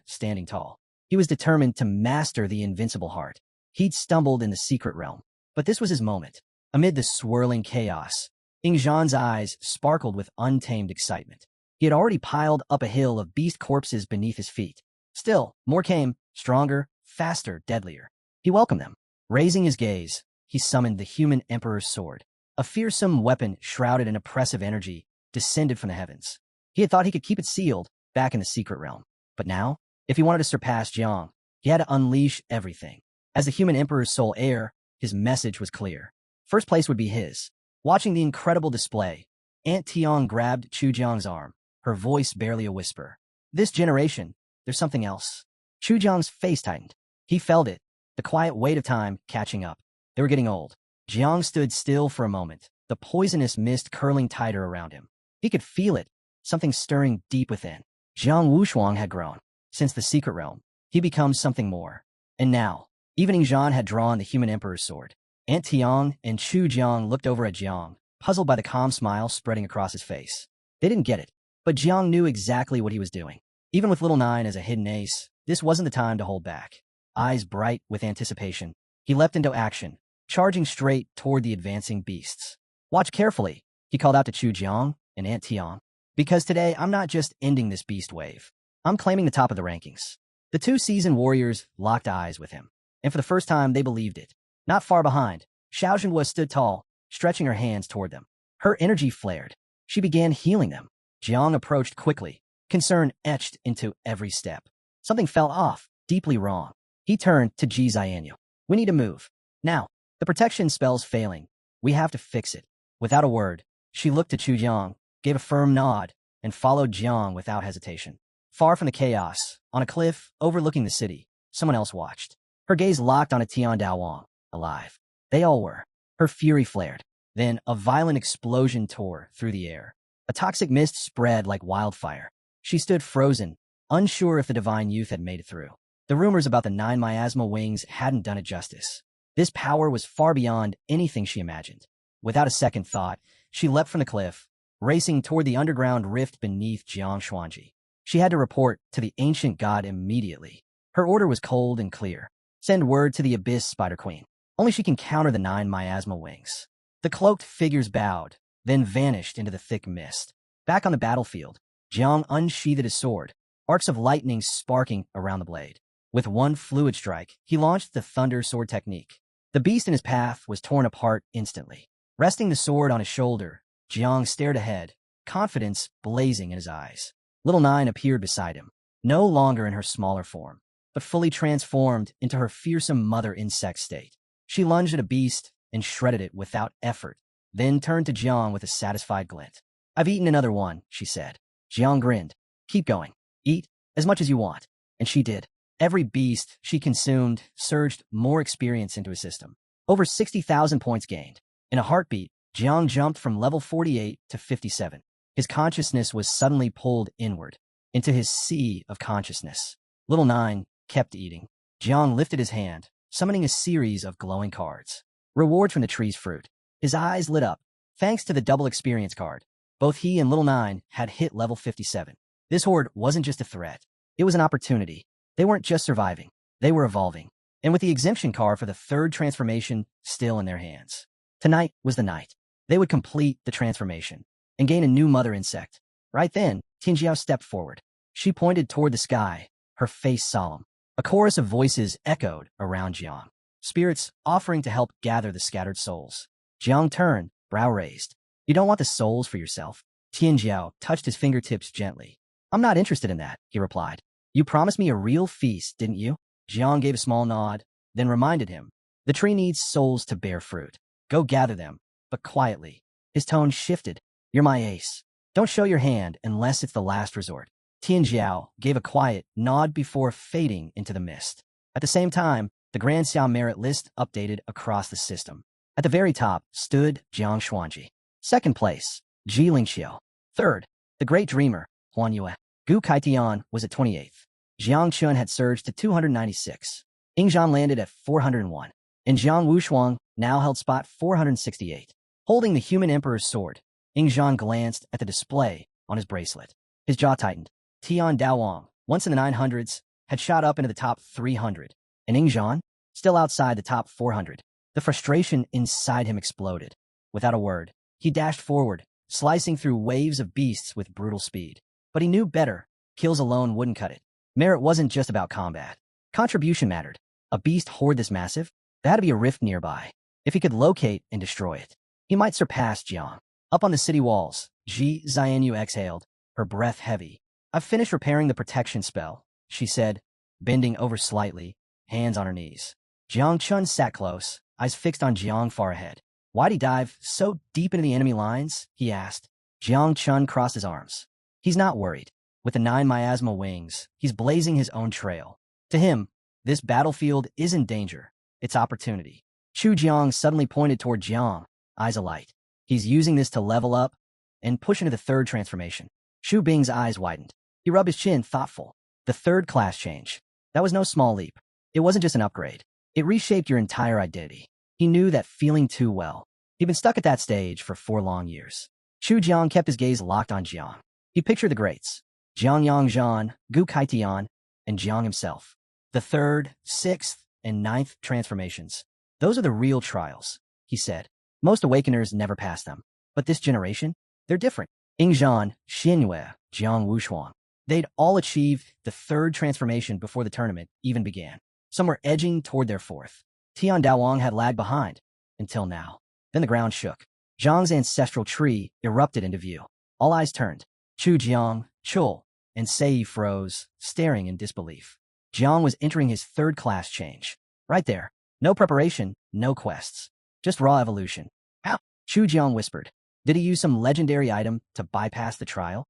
standing tall. He was determined to master the invincible heart. He'd stumbled in the secret realm, but this was his moment. Amid the swirling chaos, Ying Zhan's eyes sparkled with untamed excitement. He had already piled up a hill of beast corpses beneath his feet. Still, more came, stronger, faster, deadlier. He welcomed them. Raising his gaze, he summoned the human emperor's sword. A fearsome weapon shrouded in oppressive energy descended from the heavens. He had thought he could keep it sealed back in the secret realm. But now, if he wanted to surpass Jiang, he had to unleash everything. As the human emperor's sole heir, his message was clear. First place would be his. Watching the incredible display, Aunt Tiang grabbed Chu Jiang's arm, her voice barely a whisper. This generation, there's something else. Chu Jiang's face tightened. He felt it, the quiet weight of time catching up. They were getting old. Jiang stood still for a moment, the poisonous mist curling tighter around him. He could feel it, something stirring deep within. Jiang Wushuang had grown. Since the secret realm, he became something more. And now, even Ying Zhan had drawn the human emperor's sword. Aunt Tiang and Chu Jiang looked over at Jiang, puzzled by the calm smile spreading across his face. They didn't get it, but Jiang knew exactly what he was doing. Even with Little Nine as a hidden ace, this wasn't the time to hold back. Eyes bright with anticipation, he leapt into action, charging straight toward the advancing beasts. Watch carefully, he called out to Chu Jiang and Aunt Tiang. Because today, I'm not just ending this beast wave. I'm claiming the top of the rankings. The two seasoned warriors locked eyes with him, and for the first time they believed it. Not far behind, Xiao Zhenhua stood tall, stretching her hands toward them. Her energy flared. She began healing them. Jiang approached quickly, concern etched into every step. Something felt off, deeply wrong. He turned to Ji Xianyu. We need to move. Now, the protection spell's failing. We have to fix it. Without a word, she looked to Chu Jiang, gave a firm nod, and followed Jiang without hesitation. Far from the chaos, on a cliff overlooking the city, someone else watched. Her gaze locked on a Tian Daowang, alive. They all were. Her fury flared. Then a violent explosion tore through the air. A toxic mist spread like wildfire. She stood frozen, unsure if the divine youth had made it through. The rumors about the 9 miasma wings hadn't done it justice. This power was far beyond anything she imagined. Without a second thought, she leapt from the cliff, racing toward the underground rift beneath Jiang Xuanji. She had to report to the ancient god immediately. Her order was cold and clear. Send word to the Abyss Spider Queen. Only she can counter the 9 miasma wings. The cloaked figures bowed, then vanished into the thick mist. Back on the battlefield, Jiang unsheathed his sword, arcs of lightning sparking around the blade. With one fluid strike, he launched the thunder sword technique. The beast in his path was torn apart instantly. Resting the sword on his shoulder, Jiang stared ahead, confidence blazing in his eyes. Little Nine appeared beside him, no longer in her smaller form, but fully transformed into her fearsome mother insect state. She lunged at a beast and shredded it without effort, then turned to Jiang with a satisfied glint. I've eaten another one, she said. Jiang grinned. Keep going. Eat as much as you want. And she did. Every beast she consumed surged more experience into his system. Over 60,000 points gained. In a heartbeat, Jiang jumped from level 48 to 57. His consciousness was suddenly pulled inward, into his sea of consciousness. Little Nine kept eating. Jiang lifted his hand, summoning a series of glowing cards. Reward from the tree's fruit. His eyes lit up. Thanks to the double experience card, both he and Little Nine had hit level 57. This horde wasn't just a threat. It was an opportunity. They weren't just surviving. They were evolving. And with the exemption card for the third transformation still in their hands. Tonight was the night. They would complete the transformation and gain a new mother insect. Right then, Tianjiao stepped forward. She pointed toward the sky, her face solemn. A chorus of voices echoed around Jiang. Spirits offering to help gather the scattered souls. Jiang turned, brow raised. You don't want the souls for yourself? Tianjiao touched his fingertips gently. I'm not interested in that, he replied. You promised me a real feast, didn't you? Jiang gave a small nod, then reminded him. The tree needs souls to bear fruit. Go gather them, but quietly. His tone shifted. You're my ace. Don't show your hand unless it's the last resort. Tianjiao gave a quiet nod before fading into the mist. At the same time, the Grand Xiao merit list updated across the system. At the very top stood Jiang Xuanji. Second place, Ji Lingxiu. Third, the Great Dreamer, Huan Yue. Gu Kaitian was at 28th. Jiang Chun had surged to 296. Yingzhan landed at 401. And Jiang Wushuang now held spot 468. Holding the human emperor's sword, Yingzhan glanced at the display on his bracelet. His jaw tightened. Tian Daowang, once in the 900s, had shot up into the top 300. And Yingzhan, still outside the top 400. The frustration inside him exploded. Without a word, he dashed forward, slicing through waves of beasts with brutal speed. But he knew better. Kills alone wouldn't cut it. Merit wasn't just about combat. Contribution mattered. A beast horde this massive? There had to be a rift nearby. If he could locate and destroy it, he might surpass Jiang. Up on the city walls, Ji Xianyu exhaled, her breath heavy. I've finished repairing the protection spell, she said, bending over slightly, hands on her knees. Jiang Chun sat close, eyes fixed on Jiang far ahead. Why'd he dive so deep into the enemy lines? He asked. Jiang Chun crossed his arms. He's not worried. With the 9 miasma wings, he's blazing his own trail. To him, this battlefield isn't danger, it's opportunity. Chu Jiang suddenly pointed toward Jiang, eyes alight. He's using this to level up and push into the third transformation. Xu Bing's eyes widened. He rubbed his chin, thoughtful. The third class change. That was no small leap. It wasn't just an upgrade. It reshaped your entire identity. He knew that feeling too well. He'd been stuck at that stage for 4 long years. Chu Jiang kept his gaze locked on Jiang. He pictured the greats. Jiang Yangzhan, Gu Kaitian, and Jiang himself. The 3rd, 6th, and 9th transformations. Those are the real trials, he said. Most awakeners never pass them. But this generation, they're different. Yingzhan, Xinyue, Jiang Wushuang. They'd all achieved the third transformation before the tournament even began. Some were edging toward their fourth. Tian Daowang had lagged behind, until now. Then the ground shook. Jiang's ancestral tree erupted into view. All eyes turned. Chu Jiang, Chul, and Sei froze, staring in disbelief. Jiang was entering his third class change. Right there. No preparation, no quests. Just raw evolution. How? Chu Jiang whispered. Did he use some legendary item to bypass the trial?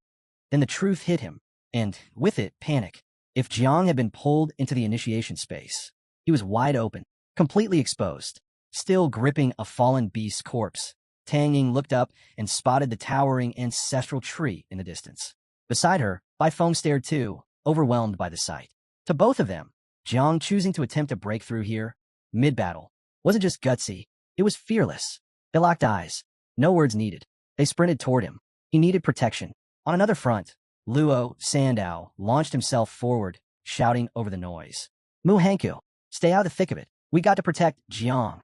Then the truth hit him, and, with it, panic. If Jiang had been pulled into the initiation space, he was wide open, completely exposed, still gripping a fallen beast's corpse. Tang Ying looked up and spotted the towering ancestral tree in the distance. Beside her, Bai Feng stared too, overwhelmed by the sight. To both of them, Jiang choosing to attempt a breakthrough here, mid-battle, wasn't just gutsy, it was fearless. They locked eyes. No words needed. They sprinted toward him. He needed protection. On another front, Luo Sandow launched himself forward, shouting over the noise. Mu Hanku, stay out of the thick of it. We got to protect Jiang.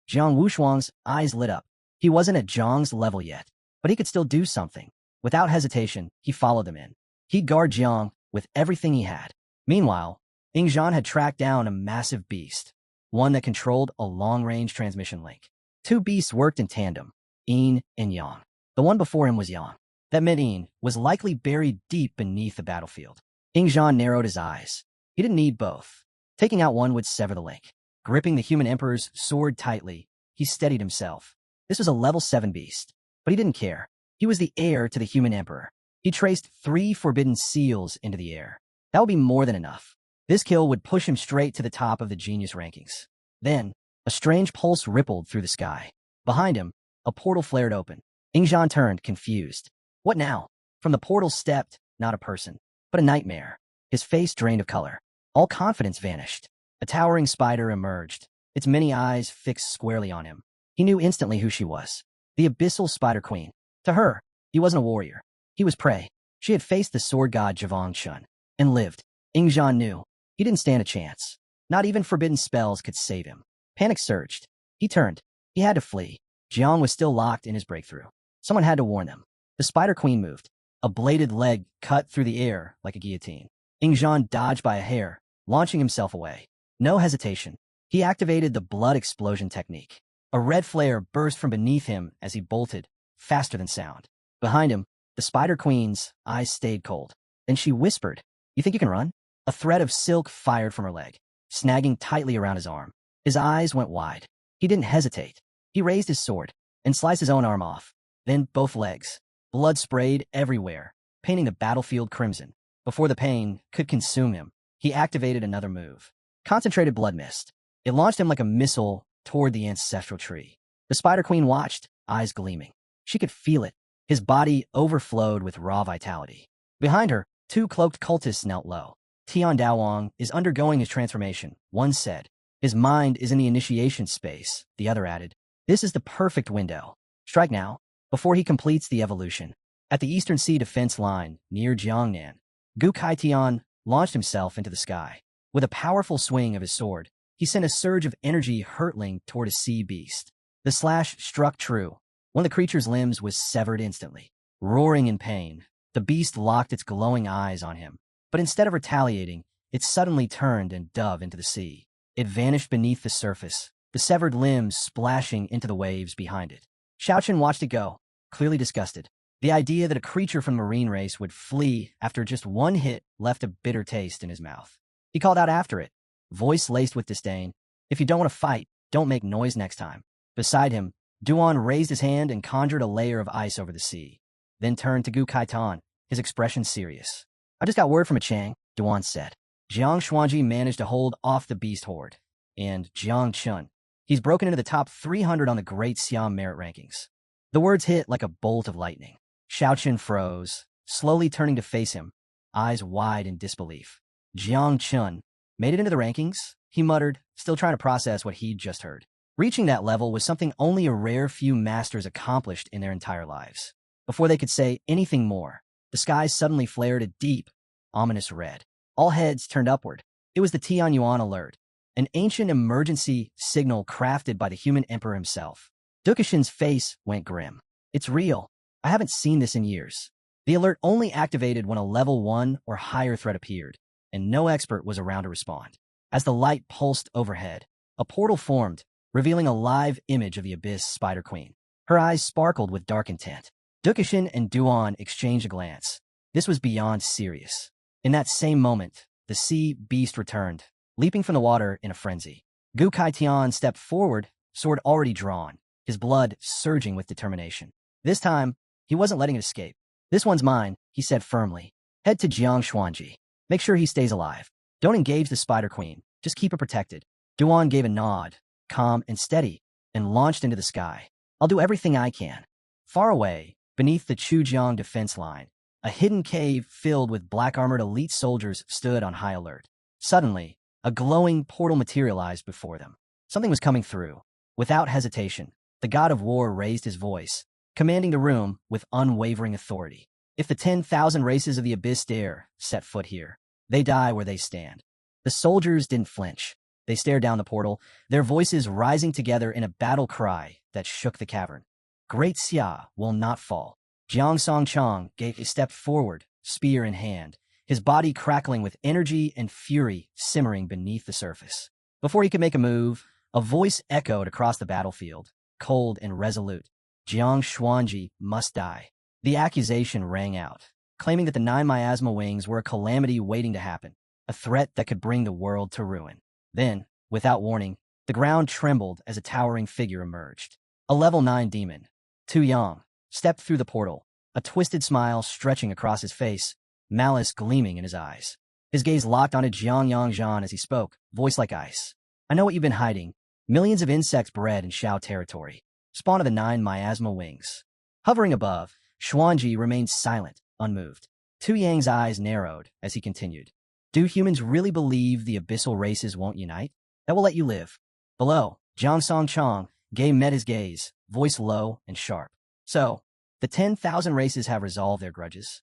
Jiang Wushuang's eyes lit up. He wasn't at Jiang's level yet, but he could still do something. Without hesitation, he followed them in. He'd guard Jiang with everything he had. Meanwhile, Ingzhan had tracked down a massive beast, one that controlled a long-range transmission link. Two beasts worked in tandem, Yin and Yang. The one before him was Yang. That meant Yin was likely buried deep beneath the battlefield. Ingzhan narrowed his eyes. He didn't need both. Taking out one would sever the link. Gripping the human emperor's sword tightly, he steadied himself. This was a level 7 beast, but he didn't care. He was the heir to the human emperor. He traced 3 forbidden seals into the air. That would be more than enough. This kill would push him straight to the top of the genius rankings. Then, a strange pulse rippled through the sky. Behind him, a portal flared open. Ingzhan turned, confused. What now? From the portal stepped, not a person, but a nightmare. His face drained of color. All confidence vanished. A towering spider emerged, its many eyes fixed squarely on him. He knew instantly who she was. The Abyssal Spider Queen. To her, he wasn't a warrior. He was prey. She had faced the sword god Javong Chun, and lived. Ingzhan knew. He didn't stand a chance. Not even forbidden spells could save him. Panic surged. He turned. He had to flee. Jiang was still locked in his breakthrough. Someone had to warn them. The Spider Queen moved. A bladed leg cut through the air like a guillotine. Ingzhan dodged by a hair, launching himself away. No hesitation. He activated the blood explosion technique. A red flare burst from beneath him as he bolted, faster than sound. Behind him, the Spider Queen's eyes stayed cold. Then she whispered, "You think you can run?" A thread of silk fired from her leg, snagging tightly around his arm. His eyes went wide. He didn't hesitate. He raised his sword and sliced his own arm off. Then both legs. Blood sprayed everywhere, painting the battlefield crimson. Before the pain could consume him, he activated another move. Concentrated blood mist. It launched him like a missile toward the ancestral tree. The Spider Queen watched, eyes gleaming. She could feel it. His body overflowed with raw vitality. Behind her, 2 cloaked cultists knelt low. Tian Daowang is undergoing his transformation, one said. His mind is in the initiation space, the other added. This is the perfect window. Strike now, before he completes the evolution. At the Eastern Sea defense line, near Jiangnan, Gu Kaitian launched himself into the sky. With a powerful swing of his sword, he sent a surge of energy hurtling toward a sea beast. The slash struck true. One of the creature's limbs was severed instantly. Roaring in pain, the beast locked its glowing eyes on him. But instead of retaliating, it suddenly turned and dove into the sea. It vanished beneath the surface, the severed limbs splashing into the waves behind it. Xiaochen watched it go, clearly disgusted. The idea that a creature from the marine race would flee after just one hit left a bitter taste in his mouth. He called out after it, voice laced with disdain, "If you don't want to fight, don't make noise next time." Beside him, Duan raised his hand and conjured a layer of ice over the sea, then turned to Gu Kaitan, his expression serious. "I just got word from a Chang," Duan said. Jiang Xuanji managed to hold off the beast horde, and Jiang Chun. He's broken into the top 300 on the Great Siam merit rankings. The words hit like a bolt of lightning. Xiaochen froze, slowly turning to face him, eyes wide in disbelief. Jiang Chun made it into the rankings, he muttered, still trying to process what he'd just heard. Reaching that level was something only a rare few masters accomplished in their entire lives. Before they could say anything more, the skies suddenly flared a deep, ominous red. All heads turned upward. It was the Tianyuan alert, an ancient emergency signal crafted by the human emperor himself. Dukashin's face went grim. "It's real. I haven't seen this in years." The alert only activated when a level 1 or higher threat appeared, and no expert was around to respond. As the light pulsed overhead, a portal formed, revealing a live image of the Abyss Spider Queen. Her eyes sparkled with dark intent. Dukashin and Duan exchanged a glance. This was beyond serious. In that same moment, the sea beast returned, leaping from the water in a frenzy. Gu Kaitian stepped forward, sword already drawn, his blood surging with determination. This time, he wasn't letting it escape. This one's mine, he said firmly. Head to Jiang Xuanji. Make sure he stays alive. Don't engage the Spider Queen. Just keep it protected. Duan gave a nod, calm and steady, and launched into the sky. I'll do everything I can. Far away, beneath the Chujiang defense line, a hidden cave filled with black-armored elite soldiers stood on high alert. Suddenly, a glowing portal materialized before them. Something was coming through. Without hesitation, the god of war raised his voice, commanding the room with unwavering authority. If the 10,000 races of the Abyss dare set foot here, they die where they stand. The soldiers didn't flinch. They stared down the portal, their voices rising together in a battle cry that shook the cavern. Great Xia will not fall. Jiang Songchang gave a step forward, spear in hand, his body crackling with energy and fury simmering beneath the surface. Before he could make a move, a voice echoed across the battlefield, cold and resolute. Jiang Xuanji must die. The accusation rang out, claiming that the 9 miasma wings were a calamity waiting to happen, a threat that could bring the world to ruin. Then, without warning, the ground trembled as a towering figure emerged. A level 9 demon, Tu Yang, stepped through the portal, a twisted smile stretching across his face, malice gleaming in his eyes. His gaze locked onto Jiang Yangzhan as he spoke, voice like ice. I know what you've been hiding. Millions of insects bred in Shao territory, spawn of the 9 miasma wings. Hovering above, Xuanji remained silent, unmoved. Tu Yang's eyes narrowed as he continued. Do humans really believe the abyssal races won't unite? That will let you live. Below, Jiang Songchang met his gaze, voice low and sharp. So, the 10,000 races have resolved their grudges?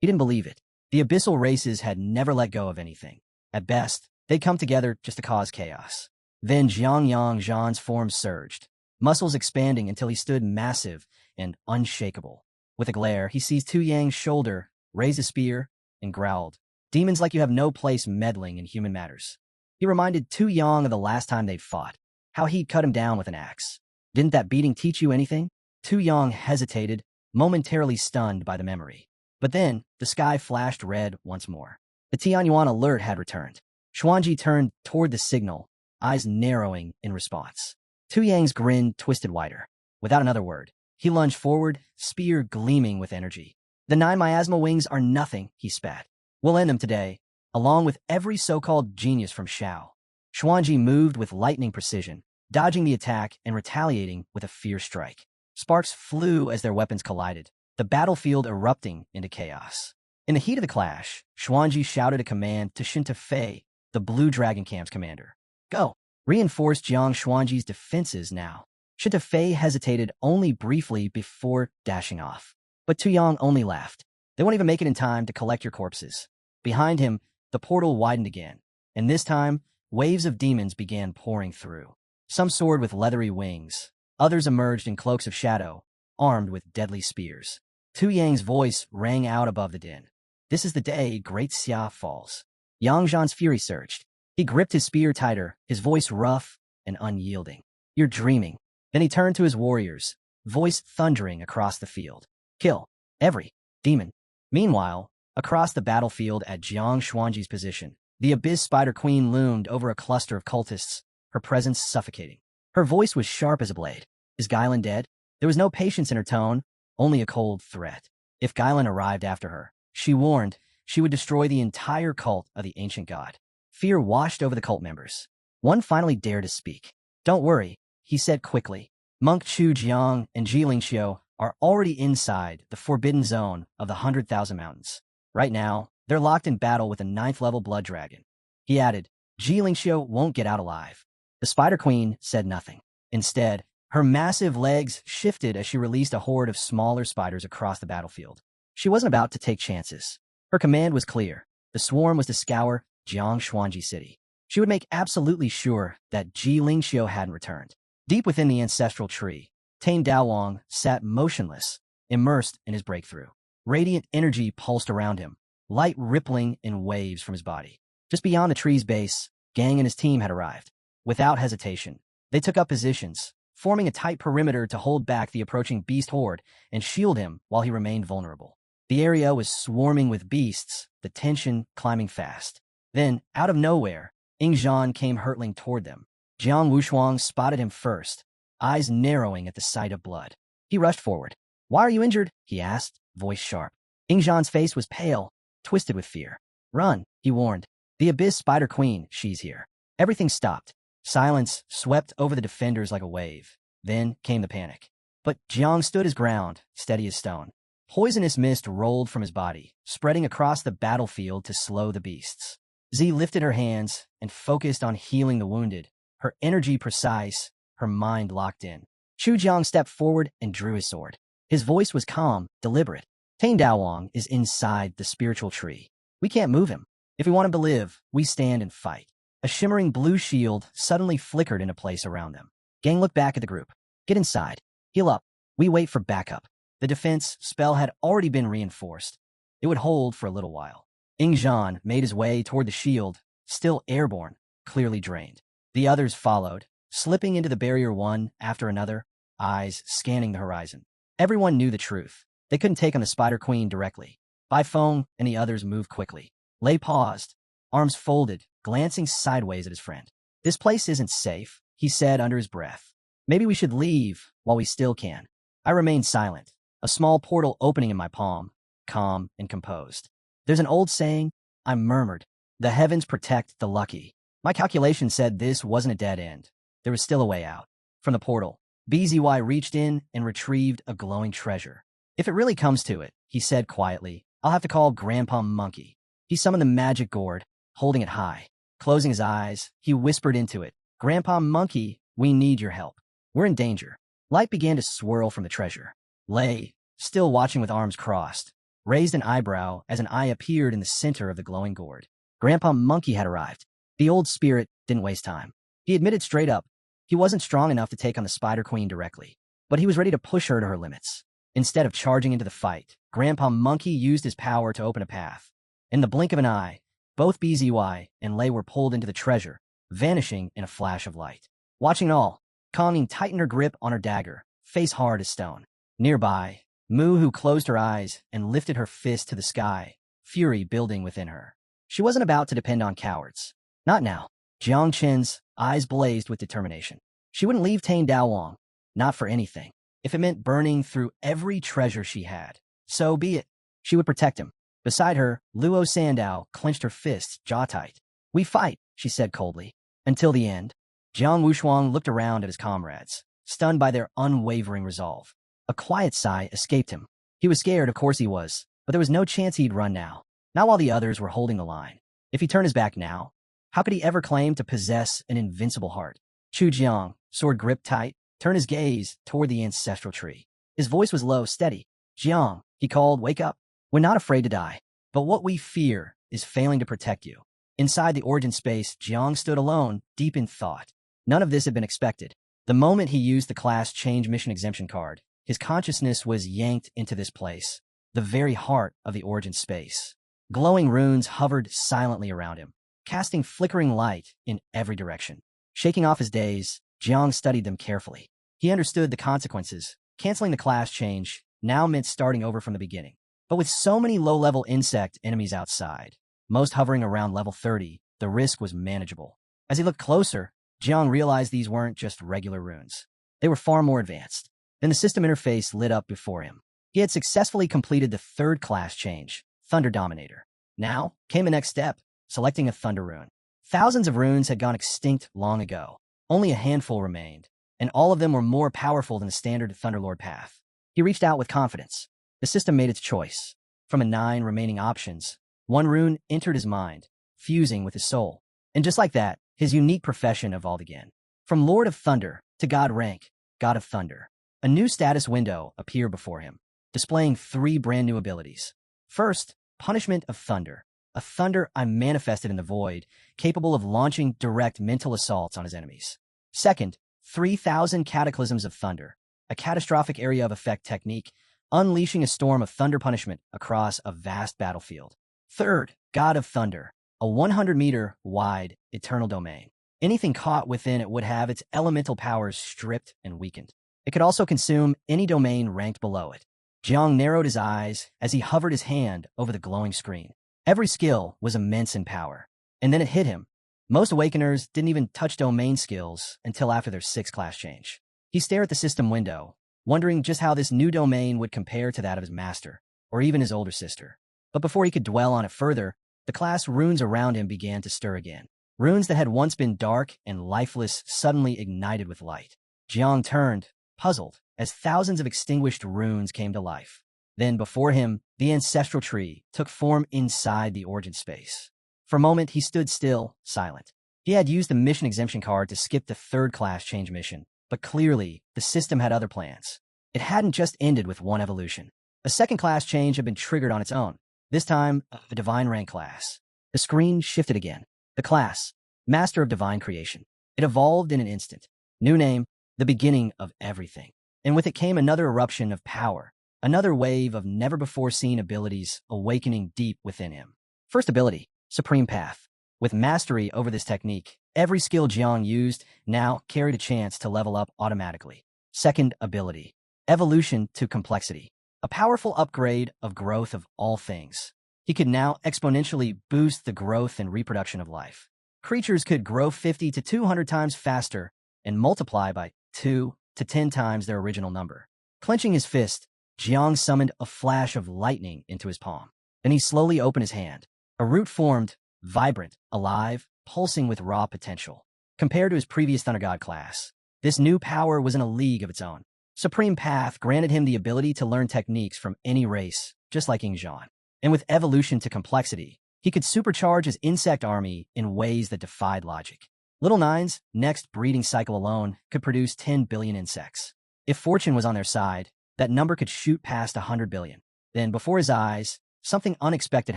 He didn't believe it. The abyssal races had never let go of anything. At best, they'd come together just to cause chaos. Then Jiang Yangzhan's form surged, muscles expanding until he stood massive and unshakable. With a glare, he seized Tu Yang's shoulder, raised a spear, and growled. Demons like you have no place meddling in human matters. He reminded Tu Yang of the last time they'd fought, how he'd cut him down with an axe. Didn't that beating teach you anything? Tu Yang hesitated, momentarily stunned by the memory. But then, the sky flashed red once more. The Tianyuan alert had returned. Xuanji turned toward the signal, eyes narrowing in response. Tu Yang's grin twisted wider. Without another word, he lunged forward, spear gleaming with energy. The 9 miasma wings are nothing, he spat. We'll end them today, along with every so-called genius from Shao. Xuanji moved with lightning precision, dodging the attack and retaliating with a fierce strike. Sparks flew as their weapons collided, the battlefield erupting into chaos. In the heat of the clash, Xuanji shouted a command to Shinta Fei, the Blue Dragon Camp's commander. Go! Reinforce Jiang Xuanji's defenses now. Shinta Fei hesitated only briefly before dashing off. But Tu Yang only laughed. They won't even make it in time to collect your corpses. Behind him, the portal widened again, and this time, waves of demons began pouring through. Some soared with leathery wings. Others emerged in cloaks of shadow, armed with deadly spears. Tu Yang's voice rang out above the din. This is the day Great Xia falls. Yang Zhan's fury surged. He gripped his spear tighter, his voice rough and unyielding. You're dreaming. Then he turned to his warriors, voice thundering across the field. Kill every demon. Meanwhile, across the battlefield at Jiang Xuanji's position, the Abyss Spider Queen loomed over a cluster of cultists, her presence suffocating. Her voice was sharp as a blade. Is Gailan dead? There was no patience in her tone, only a cold threat. If Gailan arrived after her, she warned, she would destroy the entire cult of the ancient god. Fear washed over the cult members. One finally dared to speak. Don't worry, he said quickly. Monk Chu Jiang and Jiling Xiu are already inside the forbidden zone of the 100,000 mountains. Right now, they're locked in battle with a 9th-level blood dragon. He added, Jiling Xiu won't get out alive. The Spider Queen said nothing. Instead, her massive legs shifted as she released a horde of smaller spiders across the battlefield. She wasn't about to take chances. Her command was clear. The swarm was to scour Jiang Xuanji City. She would make absolutely sure that Ji Lingxiu hadn't returned. Deep within the ancestral tree, Tane Daowang sat motionless, immersed in his breakthrough. Radiant energy pulsed around him, light rippling in waves from his body. Just beyond the tree's base, Gang and his team had arrived. Without hesitation, they took up positions, forming a tight perimeter to hold back the approaching beast horde and shield him while he remained vulnerable. The area was swarming with beasts, the tension climbing fast. Then, out of nowhere, Ingzhan came hurtling toward them. Jiang Wushuang spotted him first, eyes narrowing at the sight of blood. He rushed forward. "Why are you injured?" he asked, voice sharp. Ingzhan's face was pale, twisted with fear. "Run," he warned. "The Abyss Spider Queen, she's here." Everything stopped. Silence swept over the defenders like a wave. Then came the panic. But Jiang stood his ground, steady as stone. Poisonous mist rolled from his body, spreading across the battlefield to slow the beasts. Z lifted her hands and focused on healing the wounded, her energy precise, her mind locked in. Chu Jiang stepped forward and drew his sword. His voice was calm, deliberate. "Tane Daowang is inside the spiritual tree. We can't move him. If we want him to live, we stand and fight." A shimmering blue shield suddenly flickered into place around them. Gang looked back at the group. "Get inside. Heal up. We wait for backup." The defense spell had already been reinforced. It would hold for a little while. Ingzhan made his way toward the shield, still airborne, clearly drained. The others followed, slipping into the barrier one after another, eyes scanning the horizon. Everyone knew the truth. They couldn't take on the Spider Queen directly. Bai Feng and the others moved quickly. Lei paused, arms folded, glancing sideways at his friend. "This place isn't safe," he said under his breath. "Maybe we should leave while we still can." I remained silent, a small portal opening in my palm, calm and composed. "There's an old saying," I murmured. "The heavens protect the lucky." My calculation said this wasn't a dead end. There was still a way out. From the portal, BZY reached in and retrieved a glowing treasure. "If it really comes to it," he said quietly, "I'll have to call Grandpa Monkey." He summoned the magic gourd, holding it high. Closing his eyes, he whispered into it, "Grandpa Monkey, we need your help. We're in danger." Light began to swirl from the treasure. Lei, still watching with arms crossed, raised an eyebrow as an eye appeared in the center of the glowing gourd. Grandpa Monkey had arrived. The old spirit didn't waste time. He admitted straight up, he wasn't strong enough to take on the Spider Queen directly, but he was ready to push her to her limits. Instead of charging into the fight, Grandpa Monkey used his power to open a path. In the blink of an eye, both BZY and Lei were pulled into the treasure, vanishing in a flash of light. Watching it all, Kongming tightened her grip on her dagger, face hard as stone. Nearby, Mu Hu closed her eyes and lifted her fist to the sky, fury building within her. She wasn't about to depend on cowards. Not now. Jiang Chen's eyes blazed with determination. She wouldn't leave Tane Daowang, not for anything. If it meant burning through every treasure she had, so be it. She would protect him. Beside her, Luo Sandao clenched her fists, jaw tight. "We fight," she said coldly. "Until the end." Jiang Wushuang looked around at his comrades, stunned by their unwavering resolve. A quiet sigh escaped him. He was scared, of course he was, but there was no chance he'd run now. Not while the others were holding the line. If he turned his back now, how could he ever claim to possess an invincible heart? Chu Jiang, sword gripped tight, turned his gaze toward the ancestral tree. His voice was low, steady. "Jiang," he called, "wake up. We're not afraid to die, but what we fear is failing to protect you." Inside the origin space, Jiang stood alone, deep in thought. None of this had been expected. The moment he used the class change mission exemption card, his consciousness was yanked into this place, the very heart of the origin space. Glowing runes hovered silently around him, casting flickering light in every direction. Shaking off his daze, Jiang studied them carefully. He understood the consequences. Canceling the class change now meant starting over from the beginning. But with so many low-level insect enemies outside, most hovering around level 30, the risk was manageable. As he looked closer, Jiang realized these weren't just regular runes. They were far more advanced. Then the system interface lit up before him. He had successfully completed the third class change, Thunder Dominator. Now came the next step, selecting a Thunder rune. Thousands of runes had gone extinct long ago. Only a handful remained, and all of them were more powerful than the standard Thunderlord path. He reached out with confidence. The system made its choice. From the 9 remaining options, one rune entered his mind, fusing with his soul. And just like that, his unique profession evolved again. From Lord of Thunder to God rank, God of Thunder. A new status window appeared before him, displaying 3 brand new abilities. First, Punishment of Thunder. A thunder I manifested in the void, capable of launching direct mental assaults on his enemies. Second, 3,000 Cataclysms of Thunder. A catastrophic area of effect technique, unleashing a storm of thunder punishment across a vast battlefield. Third, God of Thunder, a 100-meter wide eternal domain. Anything caught within it would have its elemental powers stripped and weakened. It could also consume any domain ranked below it. Jiang narrowed his eyes as he hovered his hand over the glowing screen. Every skill was immense in power. And then it hit him. Most Awakeners didn't even touch domain skills until after their 6th class change. He stared at the system window, wondering just how this new domain would compare to that of his master, or even his older sister. But before he could dwell on it further, the class runes around him began to stir again. Runes that had once been dark and lifeless suddenly ignited with light. Jiang turned, puzzled, as thousands of extinguished runes came to life. Then, before him, the ancestral tree took form inside the origin space. For a moment, he stood still, silent. He had used the mission exemption card to skip the 3rd class change mission, but clearly, the system had other plans. It hadn't just ended with one evolution. A 2nd class change had been triggered on its own, this time a divine rank class. The screen shifted again. The class, Master of Divine Creation. It evolved in an instant. New name, the beginning of everything. And with it came another eruption of power, another wave of never-before-seen abilities awakening deep within him. First ability, Supreme Path. With mastery over this technique, every skill Jiang used now carried a chance to level up automatically. Second ability, Evolution to Complexity. A powerful upgrade of growth of all things. He could now exponentially boost the growth and reproduction of life. Creatures could grow 50 to 200 times faster and multiply by 2 to 10 times their original number. Clenching his fist, Jiang summoned a flash of lightning into his palm. Then he slowly opened his hand. A root formed, vibrant, alive, pulsing with raw potential. Compared to his previous Thunder God class, this new power was in a league of its own. Supreme Path granted him the ability to learn techniques from any race, just like Yingzhan. And with Evolution to Complexity, he could supercharge his insect army in ways that defied logic. Little Nine's next breeding cycle alone could produce 10 billion insects. If fortune was on their side, that number could shoot past 100 billion. Then, before his eyes, something unexpected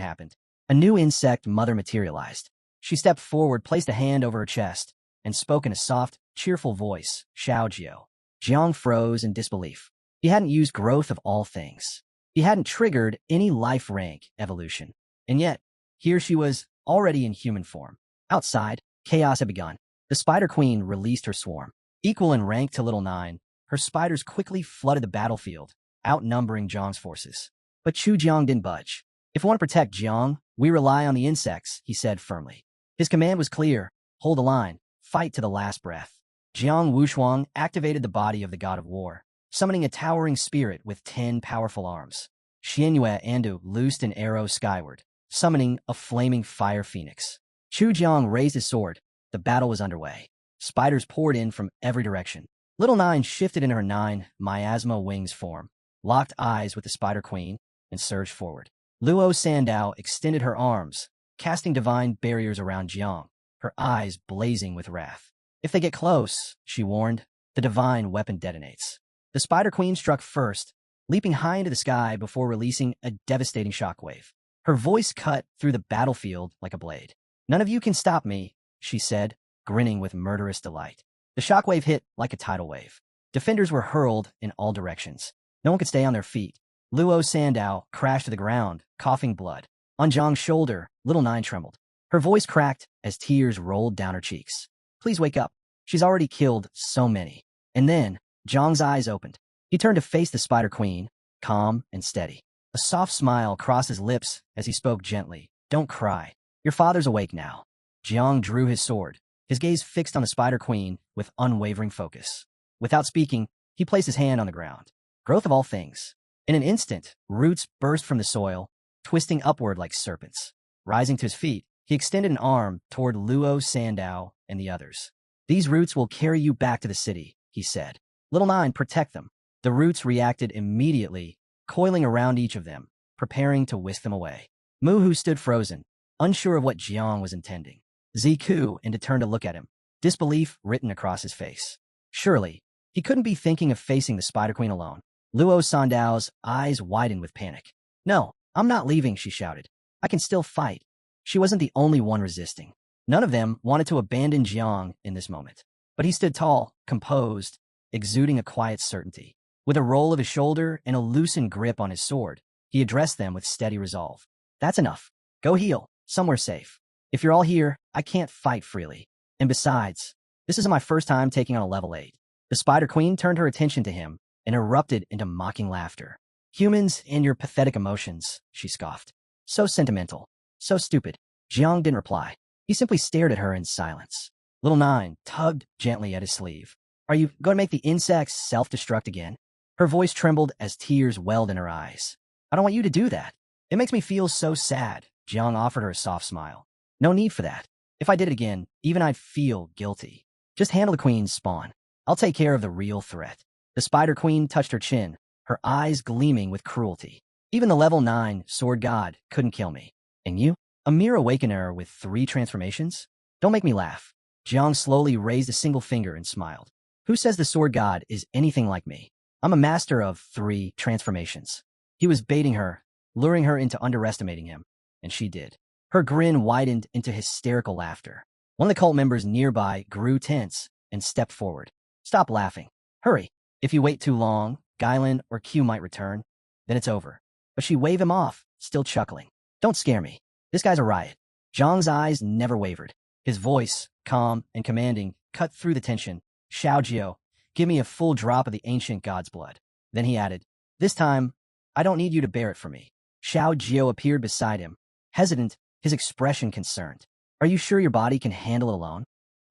happened. A new insect mother materialized. She stepped forward, placed a hand over her chest, and spoke in a soft, cheerful voice, Xiao Jiao. Jiang froze in disbelief. He hadn't used growth of all things. He hadn't triggered any life rank evolution. And yet, here she was, already in human form. Outside, chaos had begun. The Spider Queen released her swarm. Equal in rank to Little Nine, her spiders quickly flooded the battlefield, outnumbering Jiang's forces. But Chu Jiang didn't budge. If we want to protect Jiang, we rely on the insects, he said firmly. His command was clear. Hold the line. Fight to the last breath. Jiang Wushuang activated the body of the god of war, summoning a towering spirit with 10 powerful arms. Xianyue Andu loosed an arrow skyward, summoning a flaming fire phoenix. Chu Jiang raised his sword. The battle was underway. Spiders poured in from every direction. Little Nine shifted in her 9 miasma wings form, locked eyes with the Spider Queen, and surged forward. Luo Sandao extended her arms, casting divine barriers around Jiang, her eyes blazing with wrath. If they get close, she warned, the divine weapon detonates. The Spider Queen struck first, leaping high into the sky before releasing a devastating shockwave. Her voice cut through the battlefield like a blade. None of you can stop me, she said, grinning with murderous delight. The shockwave hit like a tidal wave. Defenders were hurled in all directions. No one could stay on their feet. Luo Sandao crashed to the ground, coughing blood. On Jiang's shoulder, Little Nine trembled. Her voice cracked as tears rolled down her cheeks. Please wake up. She's already killed so many. And then, Jiang's eyes opened. He turned to face the Spider Queen, calm and steady. A soft smile crossed his lips as he spoke gently. Don't cry. Your father's awake now. Jiang drew his sword, his gaze fixed on the Spider Queen with unwavering focus. Without speaking, he placed his hand on the ground. Growth of all things. In an instant, roots burst from the soil, twisting upward like serpents. Rising to his feet, he extended an arm toward Luo Sandao and the others. These roots will carry you back to the city, he said. Little Nine, protect them. The roots reacted immediately, coiling around each of them, preparing to whisk them away. Muhu stood frozen, unsure of what Jiang was intending. Ziku and turned to look at him, disbelief written across his face. Surely, he couldn't be thinking of facing the Spider Queen alone. Luo Sandao's eyes widened with panic. No, I'm not leaving, she shouted. I can still fight. She wasn't the only one resisting. None of them wanted to abandon Jiang in this moment. But he stood tall, composed, exuding a quiet certainty. With a roll of his shoulder and a loosened grip on his sword, he addressed them with steady resolve. That's enough. Go heal, somewhere safe. If you're all here, I can't fight freely. And besides, this isn't my first time taking on a level 8. The Spider Queen turned her attention to him and erupted into mocking laughter. Humans and your pathetic emotions, she scoffed. So sentimental. So stupid. Jiang didn't reply. He simply stared at her in silence. Little Nine tugged gently at his sleeve. Are you going to make the insects self-destruct again? Her voice trembled as tears welled in her eyes. I don't want you to do that. It makes me feel so sad. Jiang offered her a soft smile. No need for that. If I did it again, even I'd feel guilty. Just handle the queen's spawn. I'll take care of the real threat. The Spider Queen touched her chin, her eyes gleaming with cruelty. Even the level 9 sword god couldn't kill me. And you? A mere awakener with 3 transformations? Don't make me laugh. Jiang slowly raised a single finger and smiled. Who says the sword god is anything like me? I'm a master of 3 transformations. He was baiting her, luring her into underestimating him, and she did. Her grin widened into hysterical laughter. One of the cult members nearby grew tense and stepped forward. Stop laughing. Hurry. If you wait too long, Gailan or Q might return. Then it's over. But she waved him off, still chuckling. Don't scare me. This guy's a riot. Zhang's eyes never wavered. His voice, calm and commanding, cut through the tension. Xiaojiao, give me a full drop of the ancient god's blood. Then he added, this time, I don't need you to bear it for me. Xiaojiao appeared beside him, hesitant, his expression concerned. Are you sure your body can handle it alone?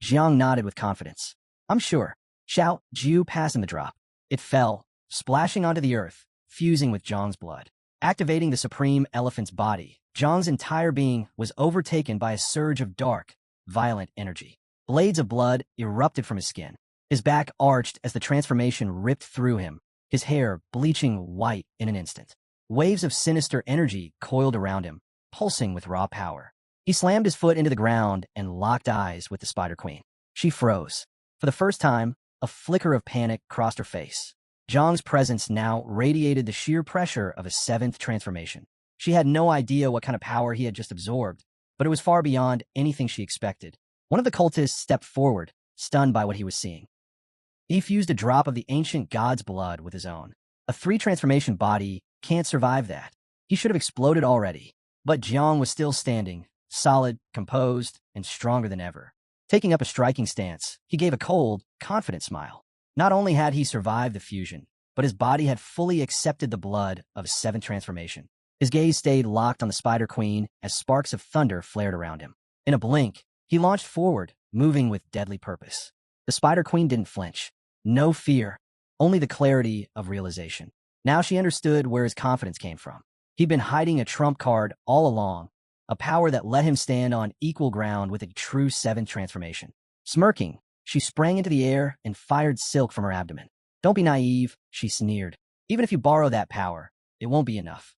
Jiang nodded with confidence. I'm sure. Xiao Jiu passed him the drop. It fell, splashing onto the earth, fusing with Zhang's blood. Activating the supreme elephant's body, Zhang's entire being was overtaken by a surge of dark, violent energy. Blades of blood erupted from his skin. His back arched as the transformation ripped through him, his hair bleaching white in an instant. Waves of sinister energy coiled around him, pulsing with raw power. He slammed his foot into the ground and locked eyes with the Spider Queen. She froze. For the first time, a flicker of panic crossed her face. Zhang's presence now radiated the sheer pressure of a 7th transformation. She had no idea what kind of power he had just absorbed, but it was far beyond anything she expected. One of the cultists stepped forward, stunned by what he was seeing. He fused a drop of the ancient god's blood with his own. A 3-transformation body can't survive that. He should have exploded already. But Jiang was still standing, solid, composed, and stronger than ever. Taking up a striking stance, he gave a cold, confident smile. Not only had he survived the fusion, but his body had fully accepted the blood of a 7th transformation. His gaze stayed locked on the Spider Queen as sparks of thunder flared around him. In a blink, he launched forward, moving with deadly purpose. The Spider Queen didn't flinch. No fear, only the clarity of realization. Now she understood where his confidence came from. He'd been hiding a trump card all along, a power that let him stand on equal ground with a true 7th transformation. Smirking, she sprang into the air and fired silk from her abdomen. Don't be naive, she sneered. Even if you borrow that power, it won't be enough.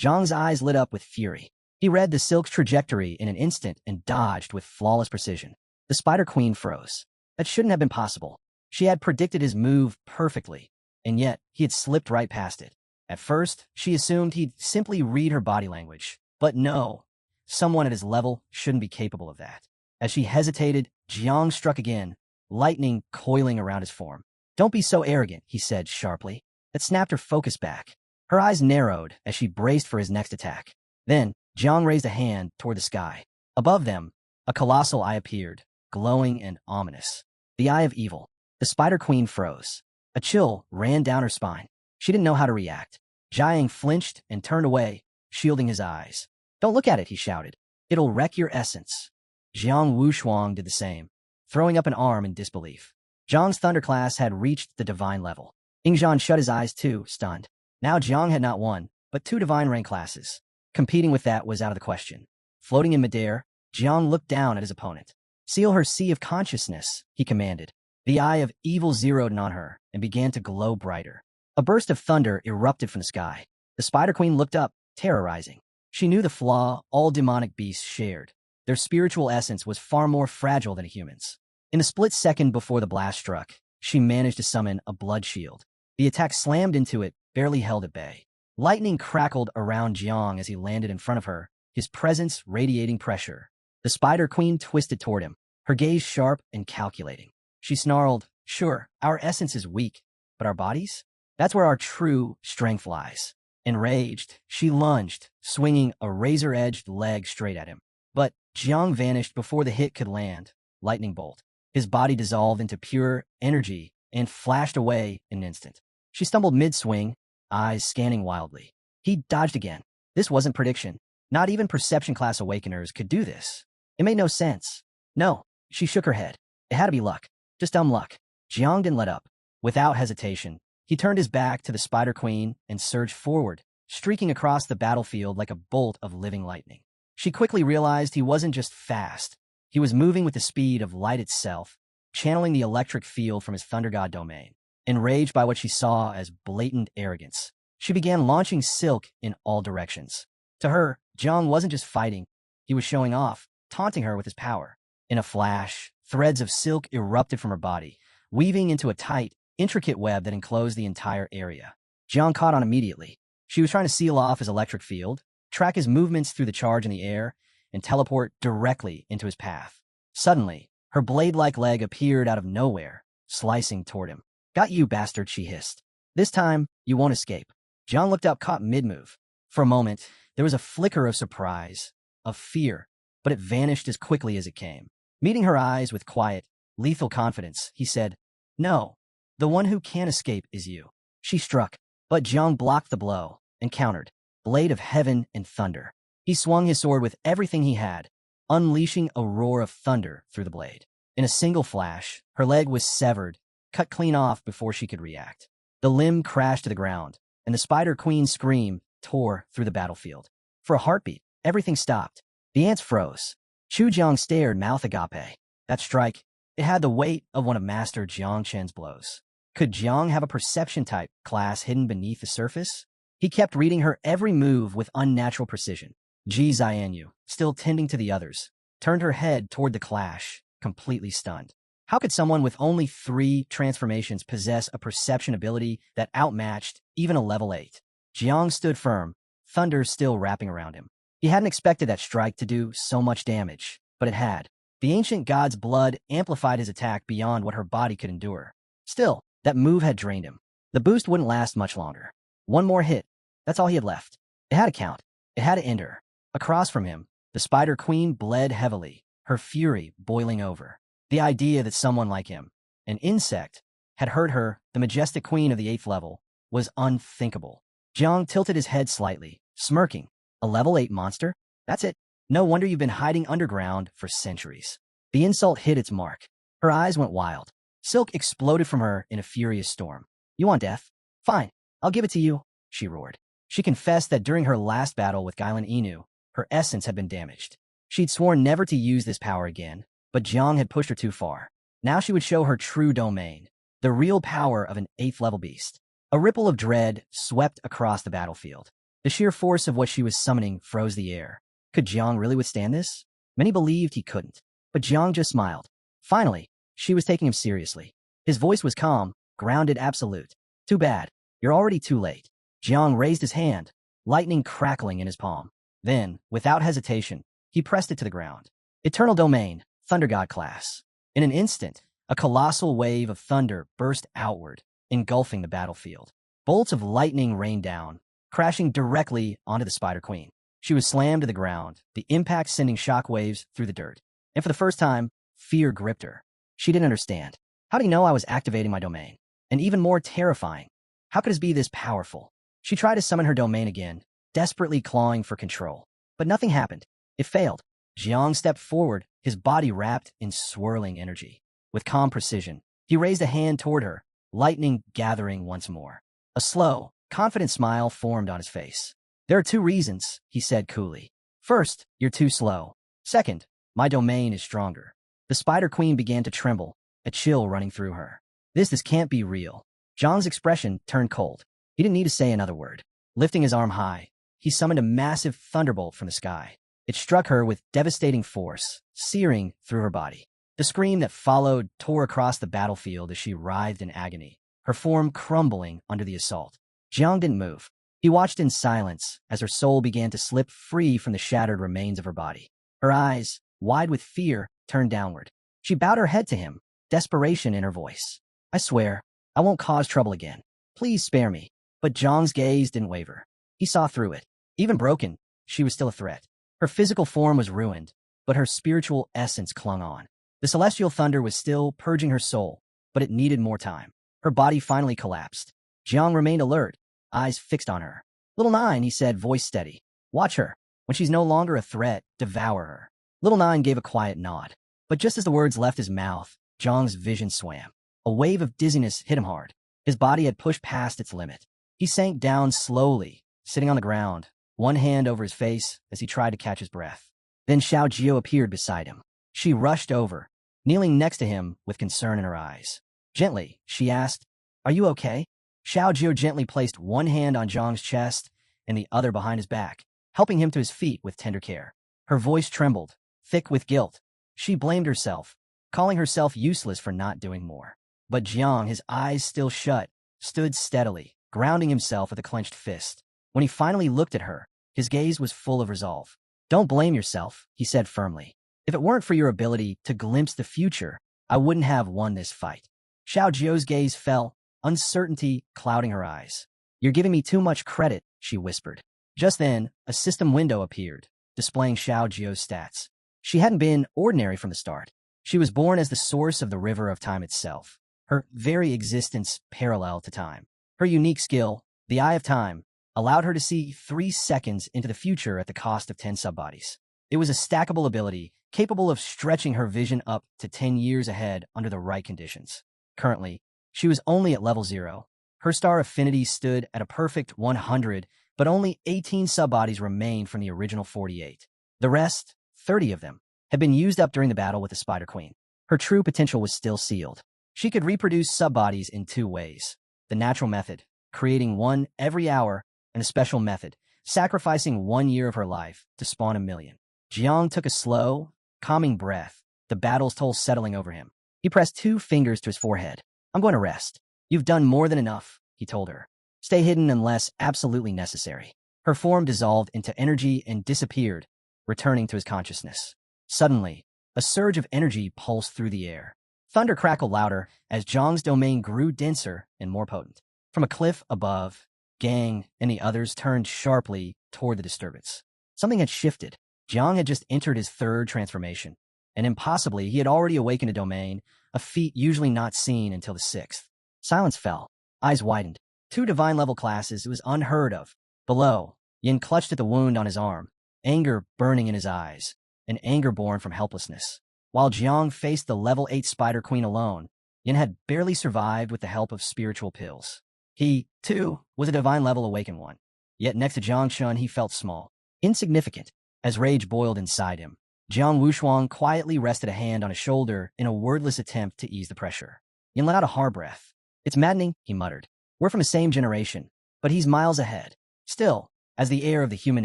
Zhang's eyes lit up with fury. He read the silk's trajectory in an instant and dodged with flawless precision. The Spider Queen froze. That shouldn't have been possible. She had predicted his move perfectly, and yet he had slipped right past it. At first, she assumed he'd simply read her body language. But no, someone at his level shouldn't be capable of that. As she hesitated, Jiang struck again, lightning coiling around his form. Don't be so arrogant, he said sharply. That snapped her focus back. Her eyes narrowed as she braced for his next attack. Then, Jiang raised a hand toward the sky. Above them, a colossal eye appeared, glowing and ominous. The Eye of Evil. The Spider Queen froze. A chill ran down her spine. She didn't know how to react. Jiang flinched and turned away, shielding his eyes. Don't look at it, he shouted. It'll wreck your essence. Jiang Wushuang did the same, throwing up an arm in disbelief. Zhang's thunderclass had reached the divine level. Ingzhan shut his eyes too, stunned. Now Jiang had not 1, but 2 divine rank classes. Competing with that was out of the question. Floating in midair, Jiang looked down at his opponent. Seal her sea of consciousness, he commanded. The Eye of Evil zeroed in on her and began to glow brighter. A burst of thunder erupted from the sky. The Spider Queen looked up, terrorizing. She knew the flaw all demonic beasts shared. Their spiritual essence was far more fragile than a human's. In the split second before the blast struck, she managed to summon a blood shield. The attack slammed into it, barely held at bay. Lightning crackled around Jiang as he landed in front of her, his presence radiating pressure. The Spider Queen twisted toward him, her gaze sharp and calculating. She snarled, sure, our essence is weak, but our bodies? That's where our true strength lies. Enraged, she lunged, swinging a razor-edged leg straight at him. But Jiang vanished before the hit could land. Lightning bolt. His body dissolved into pure energy and flashed away in an instant. She stumbled mid-swing, eyes scanning wildly. He dodged again. This wasn't prediction. Not even perception class awakeners could do this. It made no sense. No, she shook her head. It had to be luck. Just dumb luck. Jiang didn't let up. Without hesitation, he turned his back to the Spider Queen and surged forward, streaking across the battlefield like a bolt of living lightning. She quickly realized he wasn't just fast. He was moving with the speed of light itself, channeling the electric field from his Thunder God domain. Enraged by what she saw as blatant arrogance, she began launching silk in all directions. To her, Jiang wasn't just fighting. He was showing off, taunting her with his power. In a flash, threads of silk erupted from her body, weaving into a tight, intricate web that enclosed the entire area. Jiang caught on immediately. She was trying to seal off his electric field, track his movements through the charge in the air, and teleport directly into his path. Suddenly, her blade-like leg appeared out of nowhere, slicing toward him. "Got you, bastard," she hissed. "This time, you won't escape." Jiang looked up, caught mid-move. For a moment, there was a flicker of surprise, of fear, but it vanished as quickly as it came. Meeting her eyes with quiet, lethal confidence, he said, "No, the one who can't escape is you." She struck, but Jiang blocked the blow and countered. Blade of heaven and thunder. He swung his sword with everything he had, unleashing a roar of thunder through the blade. In a single flash, her leg was severed, cut clean off before she could react. The limb crashed to the ground, and the Spider Queen's scream tore through the battlefield. For a heartbeat, everything stopped. The ants froze. Chu Jiang stared, mouth agape. That strike, it had the weight of one of Master Jiang Chen's blows. Could Jiang have a perception type class hidden beneath the surface? He kept reading her every move with unnatural precision. Ji Xianyu, still tending to the others, turned her head toward the clash, completely stunned. How could someone with only 3 transformations possess a perception ability that outmatched even a level 8? Jiang stood firm, thunder still wrapping around him. He hadn't expected that strike to do so much damage, but it had. The ancient god's blood amplified his attack beyond what her body could endure. Still, that move had drained him. The boost wouldn't last much longer. One more hit. That's all he had left. It had to count. It had to end her. Across from him, the Spider Queen bled heavily, her fury boiling over. The idea that someone like him, an insect, had hurt her, the majestic queen of the 8th level, was unthinkable. Jiang tilted his head slightly, smirking. A level 8 monster? That's it. No wonder you've been hiding underground for centuries. The insult hit its mark. Her eyes went wild. Silk exploded from her in a furious storm. "You want death? Fine, I'll give it to you," she roared. She confessed that during her last battle with Gailan Inu, her essence had been damaged. She'd sworn never to use this power again, but Jiang had pushed her too far. Now she would show her true domain, the real power of an 8th level beast. A ripple of dread swept across the battlefield. The sheer force of what she was summoning froze the air. Could Jiang really withstand this? Many believed he couldn't, but Jiang just smiled. Finally, she was taking him seriously. His voice was calm, grounded, absolute. "Too bad. You're already too late." Jiang raised his hand, lightning crackling in his palm. Then, without hesitation, he pressed it to the ground. Eternal Domain, Thunder God class. In an instant, a colossal wave of thunder burst outward, engulfing the battlefield. Bolts of lightning rained down, crashing directly onto the Spider Queen. She was slammed to the ground, the impact sending shockwaves through the dirt. And for the first time, fear gripped her. She didn't understand. How did he know I was activating my domain? And even more terrifying, how could it be this powerful? She tried to summon her domain again, desperately clawing for control. But nothing happened. It failed. Jiang stepped forward, his body wrapped in swirling energy. With calm precision, he raised a hand toward her, lightning gathering once more. A slow, confident smile formed on his face. "There are 2 reasons," he said coolly. "First, you're too slow. Second, my domain is stronger." The Spider Queen began to tremble, a chill running through her. This can't be real. Jiang's expression turned cold. He didn't need to say another word. Lifting his arm high, he summoned a massive thunderbolt from the sky. It struck her with devastating force, searing through her body. The scream that followed tore across the battlefield as she writhed in agony, her form crumbling under the assault. Jiang didn't move. He watched in silence as her soul began to slip free from the shattered remains of her body. Her eyes, wide with fear, turned downward. She bowed her head to him, desperation in her voice. "I swear, I won't cause trouble again. Please spare me. But Jiang's gaze didn't waver. He saw through it. Even broken, she was still a threat. Her physical form was ruined, but her spiritual essence clung on. The celestial thunder was still purging her soul, but it needed more time. Her body finally collapsed. Jiang remained alert, eyes fixed on her. Little Nine, he said, voice steady. Watch her. When she's no longer a threat, devour her. Little Nine gave a quiet nod. But just as the words left his mouth, Jiang's vision swam. A wave of dizziness hit him hard. His body had pushed past its limit. He sank down slowly, sitting on the ground, one hand over his face as he tried to catch his breath. Then Xiao Jiu appeared beside him. She rushed over, kneeling next to him with concern in her eyes. Gently, she asked, "Are you okay?" Xiao Jiu gently placed one hand on Jiang's chest and the other behind his back, helping him to his feet with tender care. Her voice trembled, thick with guilt. She blamed herself, calling herself useless for not doing more. But Jiang, his eyes still shut, stood steadily, grounding himself with a clenched fist. When he finally looked at her, his gaze was full of resolve. "Don't blame yourself," he said firmly. "If it weren't for your ability to glimpse the future, I wouldn't have won this fight." Xiao Jiu's gaze fell, uncertainty clouding her eyes. "You're giving me too much credit," she whispered. Just then, a system window appeared, displaying Xiao Jiu's stats. She hadn't been ordinary from the start. She was born as the source of the river of time itself, her very existence parallel to time. Her unique skill, the Eye of Time, allowed her to see 3 seconds into the future at the cost of 10 subbodies. It was a stackable ability, capable of stretching her vision up to 10 years ahead under the right conditions. Currently, she was only at level 0. Her star affinity stood at a perfect 100, but only 18 subbodies remained from the original 48. The rest, 30 of them, had been used up during the battle with the Spider Queen. Her true potential was still sealed. She could reproduce subbodies in 2 ways. The natural method, creating 1 every hour, and a special method, sacrificing 1 year of her life to spawn 1,000,000. Jiang took a slow, calming breath, the battle's toll settling over him. He pressed 2 fingers to his forehead. "I'm going to rest. You've done more than enough," he told her. "Stay hidden unless absolutely necessary." Her form dissolved into energy and disappeared, returning to his consciousness. Suddenly, a surge of energy pulsed through the air. Thunder crackled louder as Jiang's domain grew denser and more potent. From a cliff above, Gang and the others turned sharply toward the disturbance. Something had shifted. Jiang had just entered his 3rd transformation, and impossibly, he had already awakened a domain, a feat usually not seen until the 6th. Silence fell. Eyes widened. 2 divine-level classes, it was unheard of. Below, Yin clutched at the wound on his arm, anger burning in his eyes, an anger born from helplessness. While Jiang faced the level 8 Spider Queen alone, Yin had barely survived with the help of spiritual pills. He, too, was a divine-level awakened one. Yet next to Jiang Shun, he felt small, insignificant, as rage boiled inside him. Jiang Wushuang quietly rested a hand on his shoulder in a wordless attempt to ease the pressure. Yin let out a hard breath. "It's maddening," he muttered. "We're from the same generation, but he's miles ahead." Still, as the heir of the human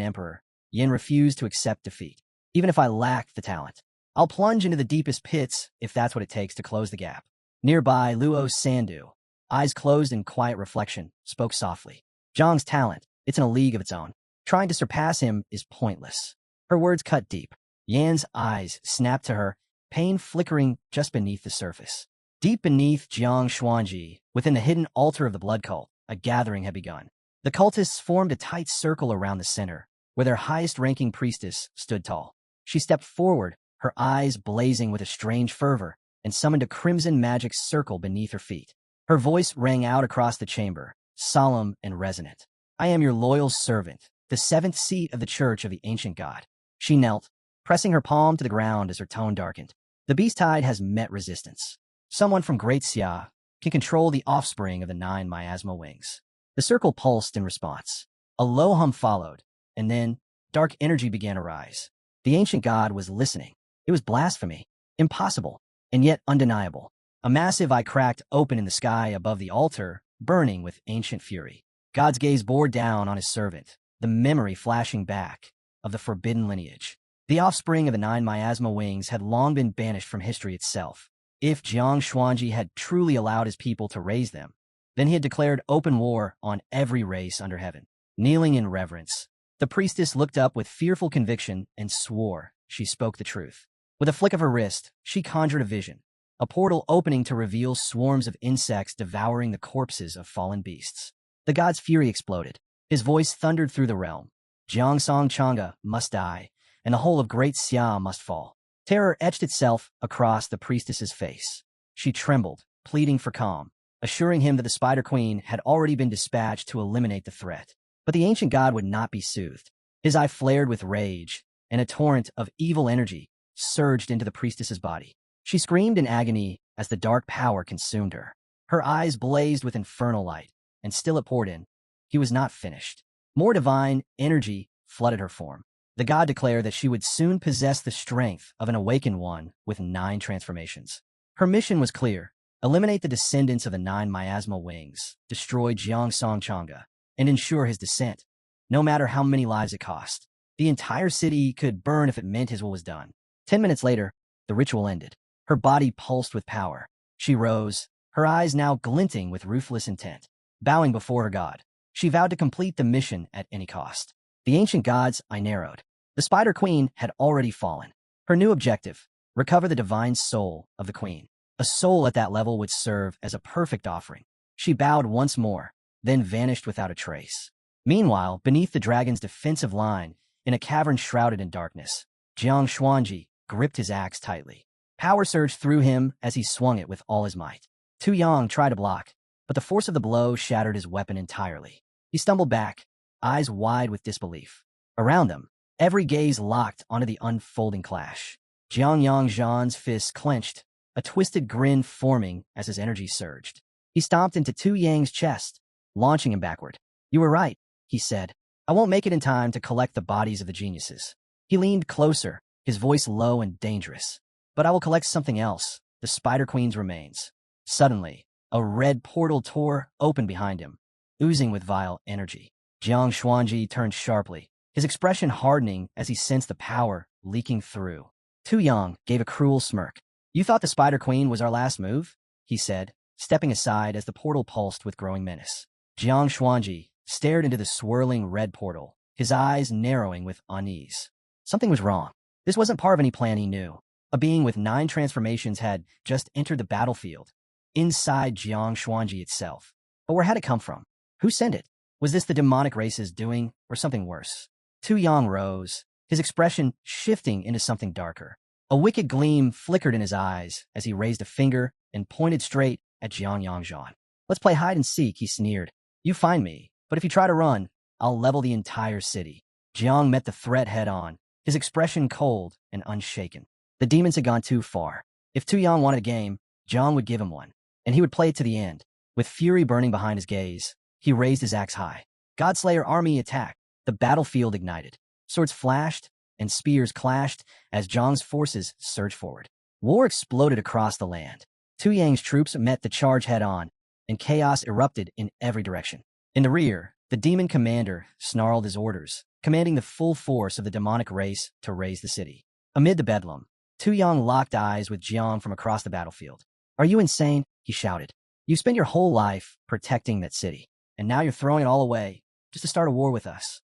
emperor, Yin refused to accept defeat. "Even if I lack the talent, I'll plunge into the deepest pits if that's what it takes to close the gap." Nearby, Luo Sandu, eyes closed in quiet reflection, spoke softly. "Zhang's talent, it's in a league of its own. Trying to surpass him is pointless." Her words cut deep. Yan's eyes snapped to her, pain flickering just beneath the surface. Deep beneath Jiang Xuanji, within the hidden altar of the blood cult, a gathering had begun. The cultists formed a tight circle around the center, where their highest-ranking priestess stood tall. She stepped forward, her eyes blazing with a strange fervor, and summoned a crimson magic circle beneath her feet. Her voice rang out across the chamber, solemn and resonant. "I am your loyal servant, the 7th seat of the Church of the Ancient God." She knelt, pressing her palm to the ground as her tone darkened. "The beast tide has met resistance. Someone from Great Xia can control the offspring of the 9 miasma wings." The circle pulsed in response. A low hum followed, and then dark energy began to rise. The ancient god was listening. It was blasphemy, impossible, and yet undeniable. A massive eye cracked open in the sky above the altar, burning with ancient fury. God's gaze bore down on his servant, the memory flashing back of the forbidden lineage. The offspring of the 9 miasma wings had long been banished from history itself. If Jiang Xuanji had truly allowed his people to raise them, then he had declared open war on every race under heaven. Kneeling in reverence, the priestess looked up with fearful conviction and swore she spoke the truth. With a flick of her wrist, she conjured a vision. a portal opening to reveal swarms of insects devouring the corpses of fallen beasts. The god's fury exploded. His voice thundered through the realm. Jiangsong Chang'e must die, and the whole of Great Xia must fall. Terror etched itself across the priestess's face. She trembled, pleading for calm, assuring him that the Spider Queen had already been dispatched to eliminate the threat. But the ancient god would not be soothed. His eye flared with rage, and a torrent of evil energy surged into the priestess's body. She screamed in agony as the dark power consumed her. Her eyes blazed with infernal light, and still it poured in. He was not finished. More divine energy flooded her form. The god declared that she would soon possess the strength of an awakened one with 9 transformations. Her mission was clear: eliminate the descendants of the 9 miasmal wings, destroy Jiangsong Chang'e, and ensure his descent, no matter how many lives it cost. The entire city could burn if it meant his will was done. 10 minutes later, the ritual ended. Her body pulsed with power. She rose, her eyes now glinting with ruthless intent. Bowing before her god, she vowed to complete the mission at any cost. The ancient god's eye narrowed. The Spider Queen had already fallen. Her new objective: recover the divine soul of the queen. A soul at that level would serve as a perfect offering. She bowed once more, then vanished without a trace. Meanwhile, beneath the dragon's defensive line, in a cavern shrouded in darkness, Jiang Xuanji gripped his axe tightly. Power surged through him as he swung it with all his might. Tu Yang tried to block, but the force of the blow shattered his weapon entirely. He stumbled back, eyes wide with disbelief. Around them, every gaze locked onto the unfolding clash. Jiang Yang Zhan's fists clenched, a twisted grin forming as his energy surged. He stomped into Tu Yang's chest, launching him backward. "You were right," he said. "I won't make it in time to collect the bodies of the geniuses." He leaned closer, his voice low and dangerous. "But I will collect something else, the Spider Queen's remains." Suddenly, a red portal tore open behind him, oozing with vile energy. Jiang Xuanji turned sharply, his expression hardening as he sensed the power leaking through. Tu Yang gave a cruel smirk. "You thought the Spider Queen was our last move?" he said, stepping aside as the portal pulsed with growing menace. Jiang Xuanji stared into the swirling red portal, his eyes narrowing with unease. Something was wrong. This wasn't part of any plan he knew. A being with 9 transformations had just entered the battlefield, inside Jiang Xuanji itself. But where had it come from? Who sent it? Was this the demonic race's doing, or something worse? Tu Yang rose, his expression shifting into something darker. A wicked gleam flickered in his eyes as he raised a finger and pointed straight at Jiang Yangzhan. "Let's play hide and seek," he sneered. "You find me, but if you try to run, I'll level the entire city." Jiang met the threat head-on, his expression cold and unshaken. The demons had gone too far. If Tu Yang wanted a game, Jiang would give him one, and he would play it to the end. With fury burning behind his gaze, he raised his axe high. Godslayer army attacked. The battlefield ignited. Swords flashed, and spears clashed as Jiang's forces surged forward. War exploded across the land. Tu Yang's troops met the charge head-on, and chaos erupted in every direction. In the rear, the demon commander snarled his orders, commanding the full force of the demonic race to raise the city. Amid the bedlam, Tu Yang locked eyes with Jiang from across the battlefield. "Are you insane?" he shouted. "You spent your whole life protecting that city, and now you're throwing it all away just to start a war with us."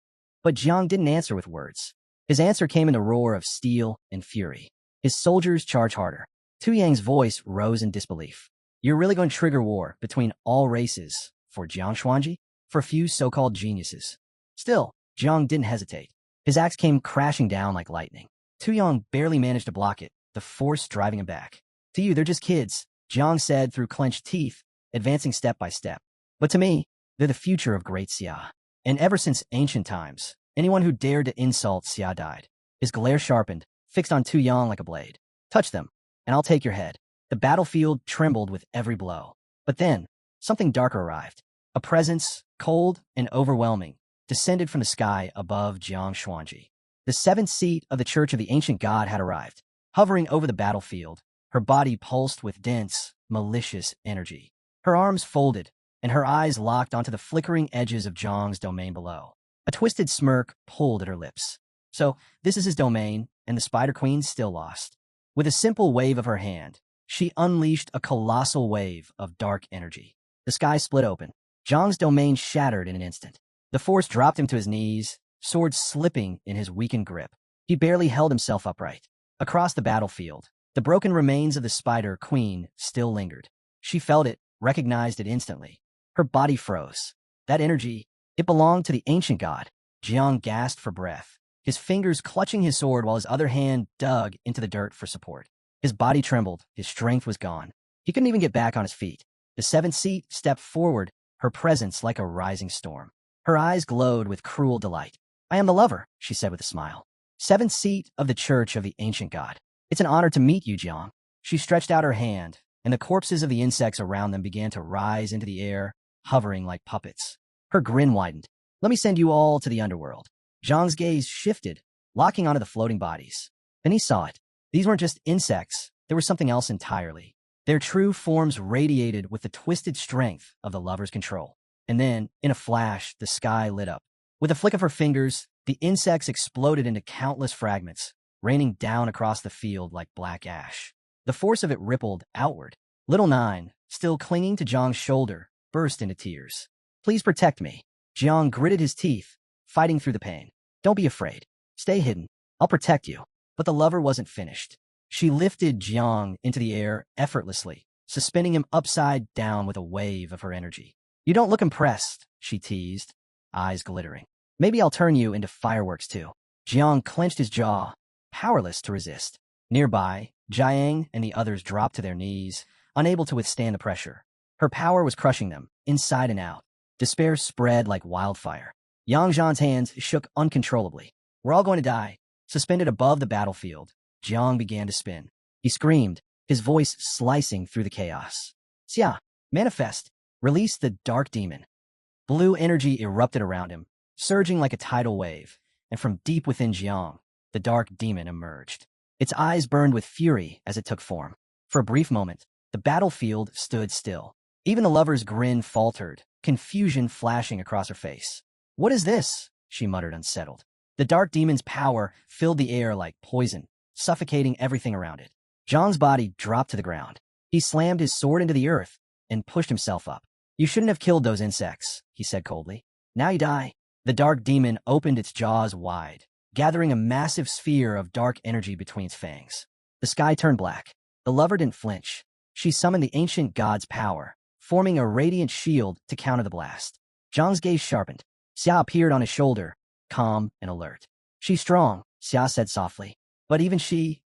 But Jiang didn't answer with words. His answer came in a roar of steel and fury. His soldiers charged harder. Tu Yang's voice rose in disbelief. "You're really going to trigger war between all races for Jiang Xuanji? For a few so-called geniuses?" Still, Jiang didn't hesitate. His axe came crashing down like lightning. Tu Yang barely managed to block it, the force driving him back. "To you, they're just kids," Jiang said through clenched teeth, advancing step by step. "But to me, they're the future of Great Xia. And ever since ancient times, anyone who dared to insult Xia died." His glare sharpened, fixed on Tu Yang like a blade. "Touch them, and I'll take your head." The battlefield trembled with every blow. But then, something darker arrived. A presence, cold and overwhelming, descended from the sky above Jiang Xuanji. The 7th seat of the Church of the Ancient God had arrived. Hovering over the battlefield, her body pulsed with dense, malicious energy. Her arms folded, and her eyes locked onto the flickering edges of Jiang's domain below. A twisted smirk pulled at her lips. So, this is his domain, and the Spider Queen's still lost. With a simple wave of her hand, she unleashed a colossal wave of dark energy. The sky split open. Jiang's domain shattered in an instant. The force dropped him to his knees, sword slipping in his weakened grip. He barely held himself upright. Across the battlefield, The broken remains of the spider queen still lingered. She felt it, recognized it instantly. Her body froze. That energy, it belonged to the ancient god. Jiang gasped for breath, his fingers clutching his sword while his other hand dug into the dirt for support. His body trembled, his strength was gone. He couldn't even get back on his feet. The seventh seat stepped forward, her presence like a rising storm. Her eyes glowed with cruel delight. I am the lover, she said with a smile. Seventh seat of the Church of the Ancient God. It's an honor to meet you, Jiang. She stretched out her hand, and the corpses of the insects around them began to rise into the air, hovering like puppets. Her grin widened. Let me send you all to the underworld. Jiang's gaze shifted, locking onto the floating bodies. Then he saw it. These weren't just insects. There was something else entirely. Their true forms radiated with the twisted strength of the lover's control. And then, in a flash, the sky lit up. With a flick of her fingers, the insects exploded into countless fragments, raining down across the field like black ash. The force of it rippled outward. Little Nine, still clinging to Jiang's shoulder, burst into tears. Please protect me. Jiang gritted his teeth, fighting through the pain. Don't be afraid. Stay hidden. I'll protect you. But the lover wasn't finished. She lifted Jiang into the air effortlessly, suspending him upside down with a wave of her energy. You don't look impressed, she teased, eyes glittering. Maybe I'll turn you into fireworks too. Jiang clenched his jaw, powerless to resist. Nearby, Jiang and the others dropped to their knees, unable to withstand the pressure. Her power was crushing them, inside and out. Despair spread like wildfire. Yang Zhan's hands shook uncontrollably. We're all going to die. Suspended above the battlefield, Jiang began to spin. He screamed, his voice slicing through the chaos. Xia, manifest. Release the dark demon. Blue energy erupted around him, surging like a tidal wave, and from deep within Jiang, the dark demon emerged. Its eyes burned with fury as it took form. For a brief moment, the battlefield stood still. Even the lover's grin faltered, confusion flashing across her face. What is this? She muttered, unsettled. The dark demon's power filled the air like poison, suffocating everything around it. Zhang's body dropped to the ground. He slammed his sword into the earth and pushed himself up. You shouldn't have killed those insects, he said coldly. Now you die. The dark demon opened its jaws wide, gathering a massive sphere of dark energy between its fangs. The sky turned black. The lover didn't flinch. She summoned the ancient god's power, forming a radiant shield to counter the blast. Zhang's gaze sharpened. Xia appeared on his shoulder, calm and alert. She's strong, Xia said softly. But even she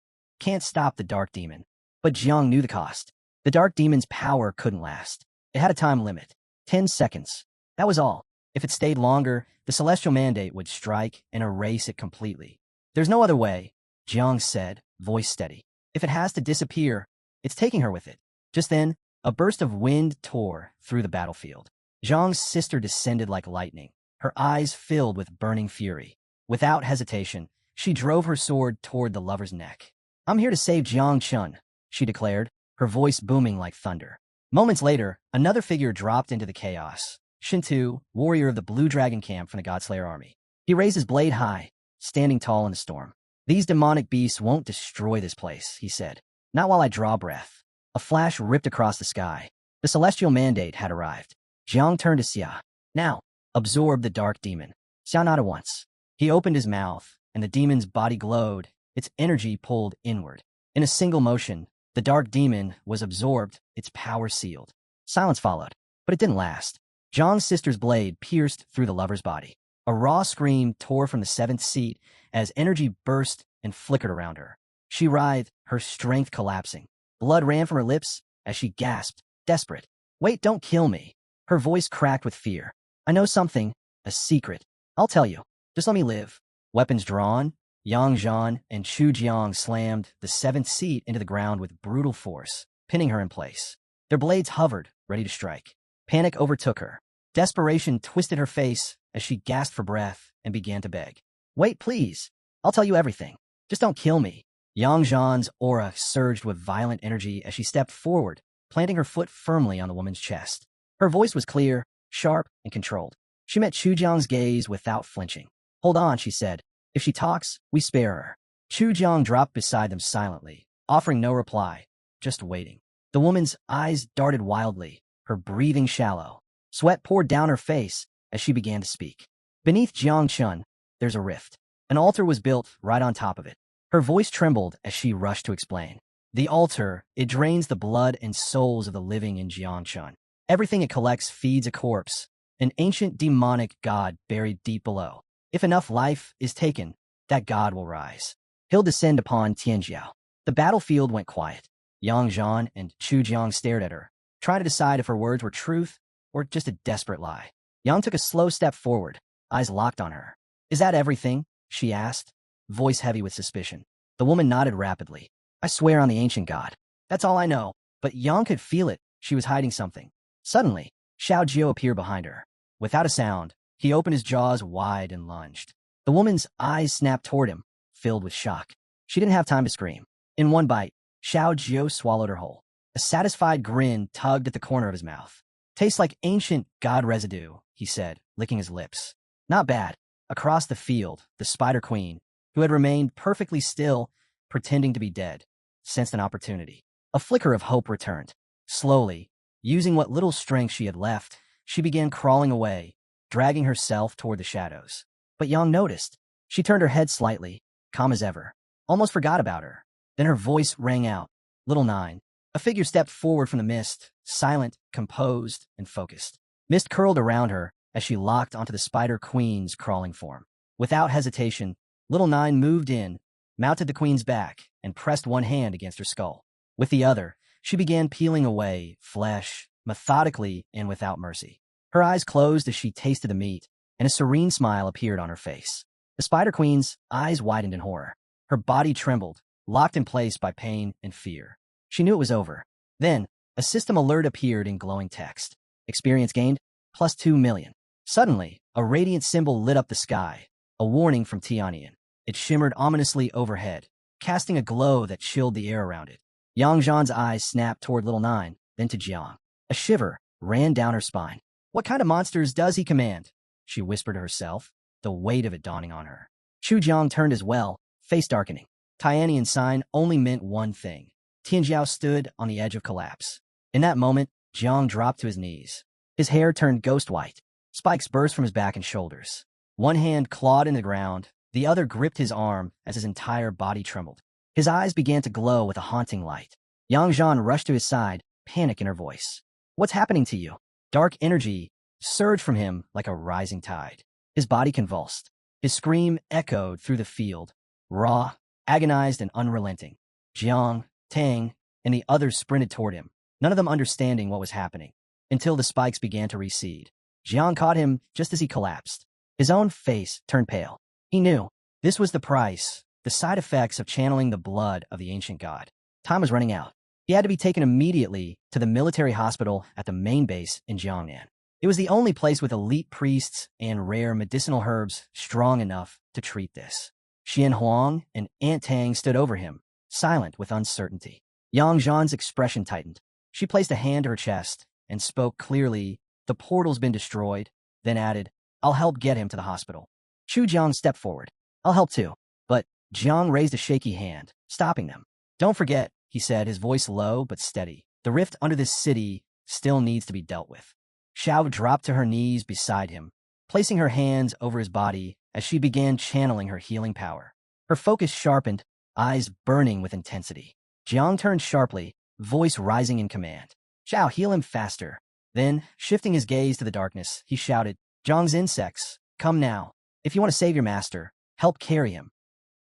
can't stop the dark demon. But Jiang knew the cost. The dark demon's power couldn't last. It had a time limit. 10 seconds. That was all. If it stayed longer, the celestial mandate would strike and erase it completely. There's no other way, Jiang said, voice steady. If it has to disappear, it's taking her with it. Just then, a burst of wind tore through the battlefield. Zhang's sister descended like lightning, her eyes filled with burning fury. Without hesitation, she drove her sword toward the lover's neck. I'm here to save Jiang Chun, she declared, her voice booming like thunder. Moments later, another figure dropped into the chaos. Shintu, warrior of the Blue Dragon camp from the Godslayer army. He raised his blade high, standing tall in the storm. These demonic beasts won't destroy this place, he said. Not while I draw breath. A flash ripped across the sky. The celestial mandate had arrived. Jiang turned to Xia. Now, absorb the dark demon. Xia nodded once. He opened his mouth, and the demon's body glowed, its energy pulled inward. In a single motion, the dark demon was absorbed, its power sealed. Silence followed, but it didn't last. Zhang's sister's blade pierced through the lover's body. A raw scream tore from the seventh seat as energy burst and flickered around her. She writhed, her strength collapsing. Blood ran from her lips as she gasped, desperate. Wait, don't kill me. Her voice cracked with fear. I know something, a secret. I'll tell you. Just let me live. Weapons drawn, Yang Zhan and Chu Jiang slammed the seventh seat into the ground with brutal force, pinning her in place. Their blades hovered, ready to strike. Panic overtook her. Desperation twisted her face as she gasped for breath and began to beg. Wait, please. I'll tell you everything. Just don't kill me. Yang Zhan's aura surged with violent energy as she stepped forward, planting her foot firmly on the woman's chest. Her voice was clear, sharp, and controlled. She met Chu Jiang's gaze without flinching. Hold on, she said. If she talks, we spare her. Chu Jiang dropped beside them silently, offering no reply, just waiting. The woman's eyes darted wildly, her breathing shallow. Sweat poured down her face as she began to speak. Beneath Jiang Chun, there's a rift. An altar was built right on top of it. Her voice trembled as she rushed to explain. The altar, it drains the blood and souls of the living in Jiangchun. Everything it collects feeds a corpse, an ancient demonic god buried deep below. If enough life is taken, that god will rise. He'll descend upon Tianjiao. The battlefield went quiet. Yang Zhan and Chu Jiang stared at her, trying to decide if her words were truth or just a desperate lie. Yang took a slow step forward, eyes locked on her. Is that everything? She asked, voice heavy with suspicion. The woman nodded rapidly. I swear on the ancient god. That's all I know. But Yang could feel it. She was hiding something. Suddenly, Xiao Jiu appeared behind her. Without a sound, he opened his jaws wide and lunged. The woman's eyes snapped toward him, filled with shock. She didn't have time to scream. In one bite, Xiao Jiu swallowed her whole. A satisfied grin tugged at the corner of his mouth. Tastes like ancient god residue, he said, licking his lips. Not bad. Across the field, the Spider Queen, who had remained perfectly still, pretending to be dead, sensed an opportunity. A flicker of hope returned. Slowly, using what little strength she had left, she began crawling away, dragging herself toward the shadows. But Yang noticed. She turned her head slightly, calm as ever. Almost forgot about her. Then her voice rang out. Little Nine. A figure stepped forward from the mist, silent, composed, and focused. Mist curled around her as she locked onto the Spider Queen's crawling form. Without hesitation, Little Nine moved in, mounted the queen's back, and pressed one hand against her skull. With the other, she began peeling away flesh, methodically and without mercy. Her eyes closed as she tasted the meat, and a serene smile appeared on her face. The Spider Queen's eyes widened in horror. Her body trembled, locked in place by pain and fear. She knew it was over. Then, a system alert appeared in glowing text. Experience gained, plus 2 million. Suddenly, a radiant symbol lit up the sky, a warning from Tianyan. It shimmered ominously overhead, casting a glow that chilled the air around it. Yang Zhan's eyes snapped toward Little Nine, then to Jiang. A shiver ran down her spine. What kind of monsters does he command? She whispered to herself, the weight of it dawning on her. Chu Jiang turned as well, face darkening. Tianyan's sign only meant one thing. Tianjiao stood on the edge of collapse. In that moment, Jiang dropped to his knees. His hair turned ghost white. Spikes burst from his back and shoulders. One hand clawed in the ground, the other gripped his arm as his entire body trembled. His eyes began to glow with a haunting light. Yang Zhan rushed to his side, panic in her voice. What's happening to you? Dark energy surged from him like a rising tide. His body convulsed. His scream echoed through the field, raw, agonized, and unrelenting. Jiang, Tang, and the others sprinted toward him, none of them understanding what was happening, until the spikes began to recede. Jiang caught him just as he collapsed. His own face turned pale. He knew this was the price, the side effects of channeling the blood of the ancient god. Time was running out. He had to be taken immediately to the military hospital at the main base in Jiangnan. It was the only place with elite priests and rare medicinal herbs strong enough to treat this. Xian Huang and Aunt Tang stood over him, silent with uncertainty. Yang Zhan's expression tightened. She placed a hand to her chest and spoke clearly, the portal's been destroyed, then added, I'll help get him to the hospital. Chu Jiang stepped forward. I'll help too. But Jiang raised a shaky hand, stopping them. Don't forget, he said, his voice low but steady. The rift under this city still needs to be dealt with. Xiao dropped to her knees beside him, placing her hands over his body as she began channeling her healing power. Her focus sharpened, eyes burning with intensity. Jiang turned sharply, voice rising in command. Xiao, heal him faster. Then, shifting his gaze to the darkness, he shouted, Zhang's insects, come now. If you want to save your master, help carry him.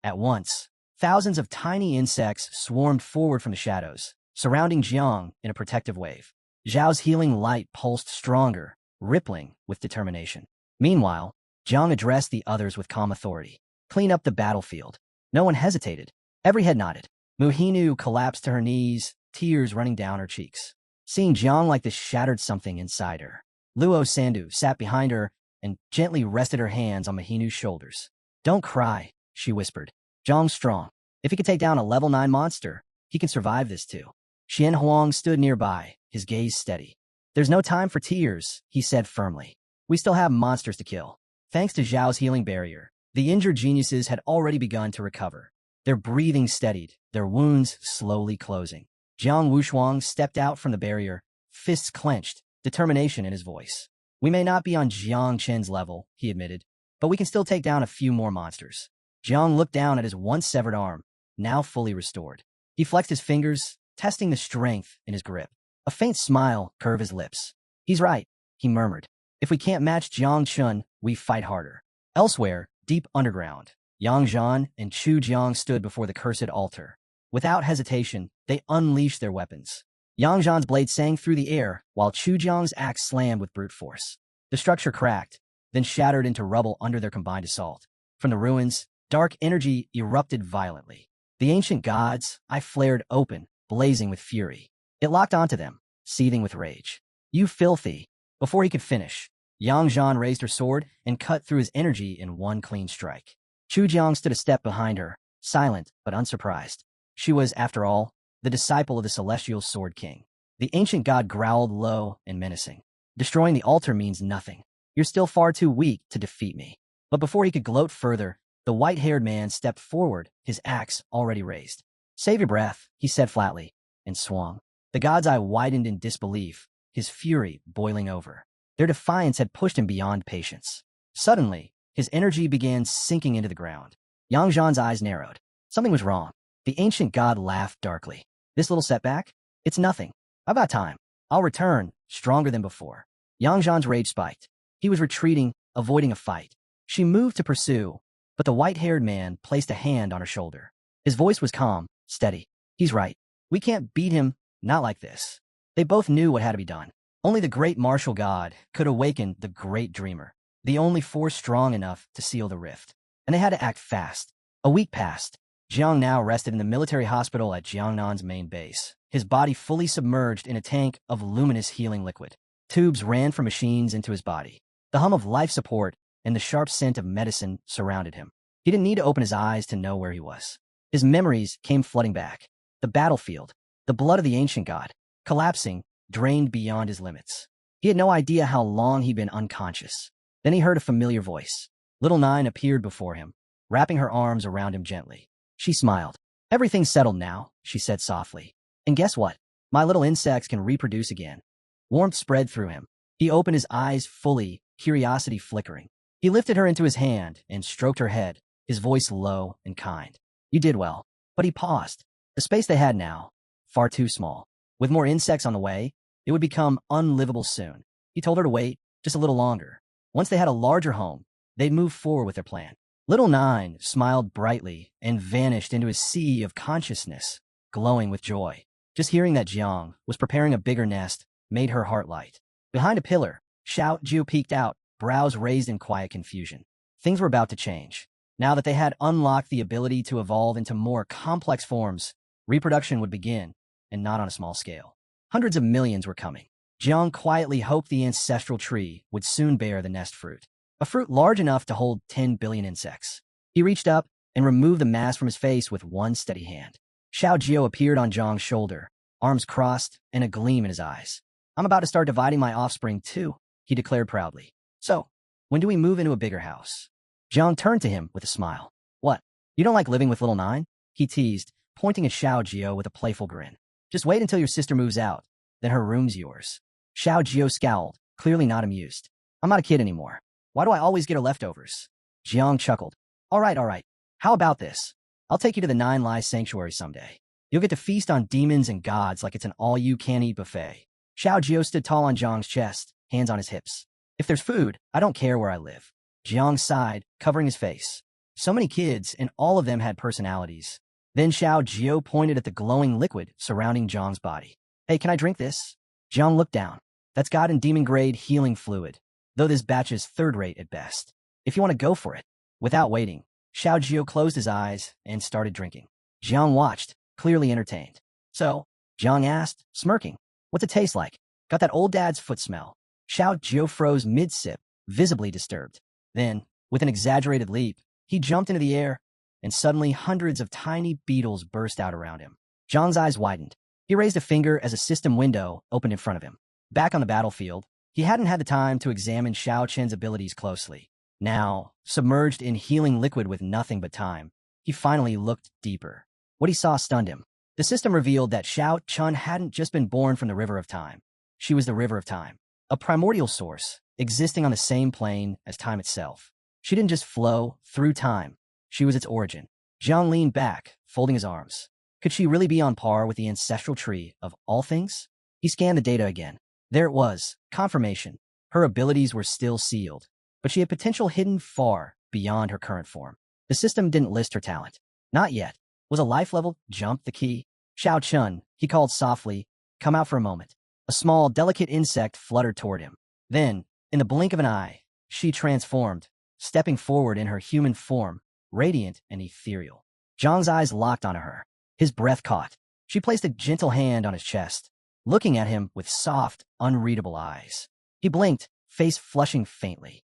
At once, thousands of tiny insects swarmed forward from the shadows, surrounding Jiang in a protective wave. Zhao's healing light pulsed stronger, rippling with determination. Meanwhile, Jiang addressed the others with calm authority. Clean up the battlefield. No one hesitated. Every head nodded. Muhinu collapsed to her knees, tears running down her cheeks. Seeing Jiang like this shattered something inside her. Luo Sandu sat behind her and gently rested her hands on Muhinu's shoulders. Don't cry, she whispered. Jiang's strong. If he could take down a level 9 monster, he can survive this too. Xian Huang stood nearby, his gaze steady. There's no time for tears, he said firmly. We still have monsters to kill. Thanks to Zhao's healing barrier, the injured geniuses had already begun to recover. Their breathing steadied, their wounds slowly closing. Jiang Wushuang stepped out from the barrier, fists clenched, determination in his voice. We may not be on Jiang Chen's level, he admitted, but we can still take down a few more monsters. Jiang looked down at his once severed arm, now fully restored. He flexed his fingers, testing the strength in his grip. A faint smile curved his lips. He's right, he murmured. If we can't match Jiang Chun, we fight harder. Elsewhere, deep underground, Yang Zhan and Chu Jiang stood before the cursed altar. Without hesitation, they unleashed their weapons. Yang Zhan's blade sang through the air, while Chu Jiang's axe slammed with brute force. The structure cracked, then shattered into rubble under their combined assault. From the ruins, dark energy erupted violently. The ancient god's eye flared open, blazing with fury. It locked onto them, seething with rage. You filthy! Before he could finish, Yang Zhan raised her sword and cut through his energy in one clean strike. Chu Jiang stood a step behind her, silent but unsurprised. She was, after all, the disciple of the celestial sword king. The ancient god growled low and menacing. Destroying the altar means nothing. You're still far too weak to defeat me. But before he could gloat further, the white-haired man stepped forward, his axe already raised. Save your breath, he said flatly, and swung. The god's eye widened in disbelief, his fury boiling over. Their defiance had pushed him beyond patience. Suddenly, his energy began sinking into the ground. Yang Zhan's eyes narrowed. Something was wrong. The ancient god laughed darkly. This little setback? It's nothing. I've got time. I'll return, stronger than before. Yang Zhan's rage spiked. He was retreating, avoiding a fight. She moved to pursue, but the white-haired man placed a hand on her shoulder. His voice was calm, steady. He's right. We can't beat him, not like this. They both knew what had to be done. Only the great martial god could awaken the great dreamer, the only force strong enough to seal the rift. And they had to act fast. A week passed. Jiang now rested in the military hospital at Jiangnan's main base, his body fully submerged in a tank of luminous healing liquid. Tubes ran from machines into his body. The hum of life support and the sharp scent of medicine surrounded him. He didn't need to open his eyes to know where he was. His memories came flooding back. The battlefield, the blood of the ancient god, collapsing, drained beyond his limits. He had no idea how long he'd been unconscious. Then he heard a familiar voice. Little Nine appeared before him, wrapping her arms around him gently. She smiled. Everything's settled now, she said softly. And guess what? My little insects can reproduce again. Warmth spread through him. He opened his eyes fully, curiosity flickering. He lifted her into his hand and stroked her head, his voice low and kind. You did well. But he paused. The space they had now, far too small. With more insects on the way, it would become unlivable soon. He told her to wait just a little longer. Once they had a larger home, they'd move forward with their plan. Little Nine smiled brightly and vanished into his sea of consciousness, glowing with joy. Just hearing that Jiang was preparing a bigger nest made her heart light. Behind a pillar, Xiao Jiu peeked out, brows raised in quiet confusion. Things were about to change. Now that they had unlocked the ability to evolve into more complex forms, reproduction would begin, and not on a small scale. Hundreds of millions were coming. Jiang quietly hoped the ancestral tree would soon bear the nest fruit. A fruit large enough to hold 10 billion insects. He reached up and removed the mask from his face with one steady hand. Xiao Jiu appeared on Jiang's shoulder, arms crossed and a gleam in his eyes. I'm about to start dividing my offspring too, he declared proudly. So, when do we move into a bigger house? Jiang turned to him with a smile. What? You don't like living with Little Nine? He teased, pointing at Xiao Jiu with a playful grin. Just wait until your sister moves out, then her room's yours. Xiao Jiu scowled, clearly not amused. I'm not a kid anymore. Why do I always get her leftovers? Jiang chuckled. All right. How about this? I'll take you to the Nine Lies Sanctuary someday. You'll get to feast on demons and gods like it's an all-you-can-eat buffet. Xiao Jiu stood tall on Jiang's chest, hands on his hips. If there's food, I don't care where I live. Jiang sighed, covering his face. So many kids, and all of them had personalities. Then Xiao Jiu pointed at the glowing liquid surrounding Jiang's body. Hey, can I drink this? Jiang looked down. That's god and demon-grade healing fluid, though this batch is third-rate at best. If you want to go for it. Without waiting, Xiao Jiu closed his eyes and started drinking. Jiang watched, clearly entertained. So, Jiang asked, smirking, what's it taste like? Got that old dad's foot smell. Xiao Jiu froze mid-sip, visibly disturbed. Then, with an exaggerated leap, he jumped into the air, and suddenly hundreds of tiny beetles burst out around him. Jiang's eyes widened. He raised a finger as a system window opened in front of him. Back on the battlefield, he hadn't had the time to examine Xiao Chen's abilities closely. Now, submerged in healing liquid with nothing but time, he finally looked deeper. What he saw stunned him. The system revealed that Xiao Chun hadn't just been born from the River of Time. She was the River of Time, a primordial source, existing on the same plane as time itself. She didn't just flow through time. She was its origin. Jiang leaned back, folding his arms. Could she really be on par with the ancestral tree of all things? He scanned the data again. There it was, confirmation. Her abilities were still sealed, but she had potential hidden far beyond her current form. The system didn't list her talent. Not yet. Was a life level jump the key? Xiao Chun, he called softly, come out for a moment. A small, delicate insect fluttered toward him. Then, in the blink of an eye, she transformed, stepping forward in her human form, radiant and ethereal. Zhang's eyes locked onto her. His breath caught. She placed a gentle hand on his chest, looking at him with soft, unreadable eyes. He blinked, face flushing faintly.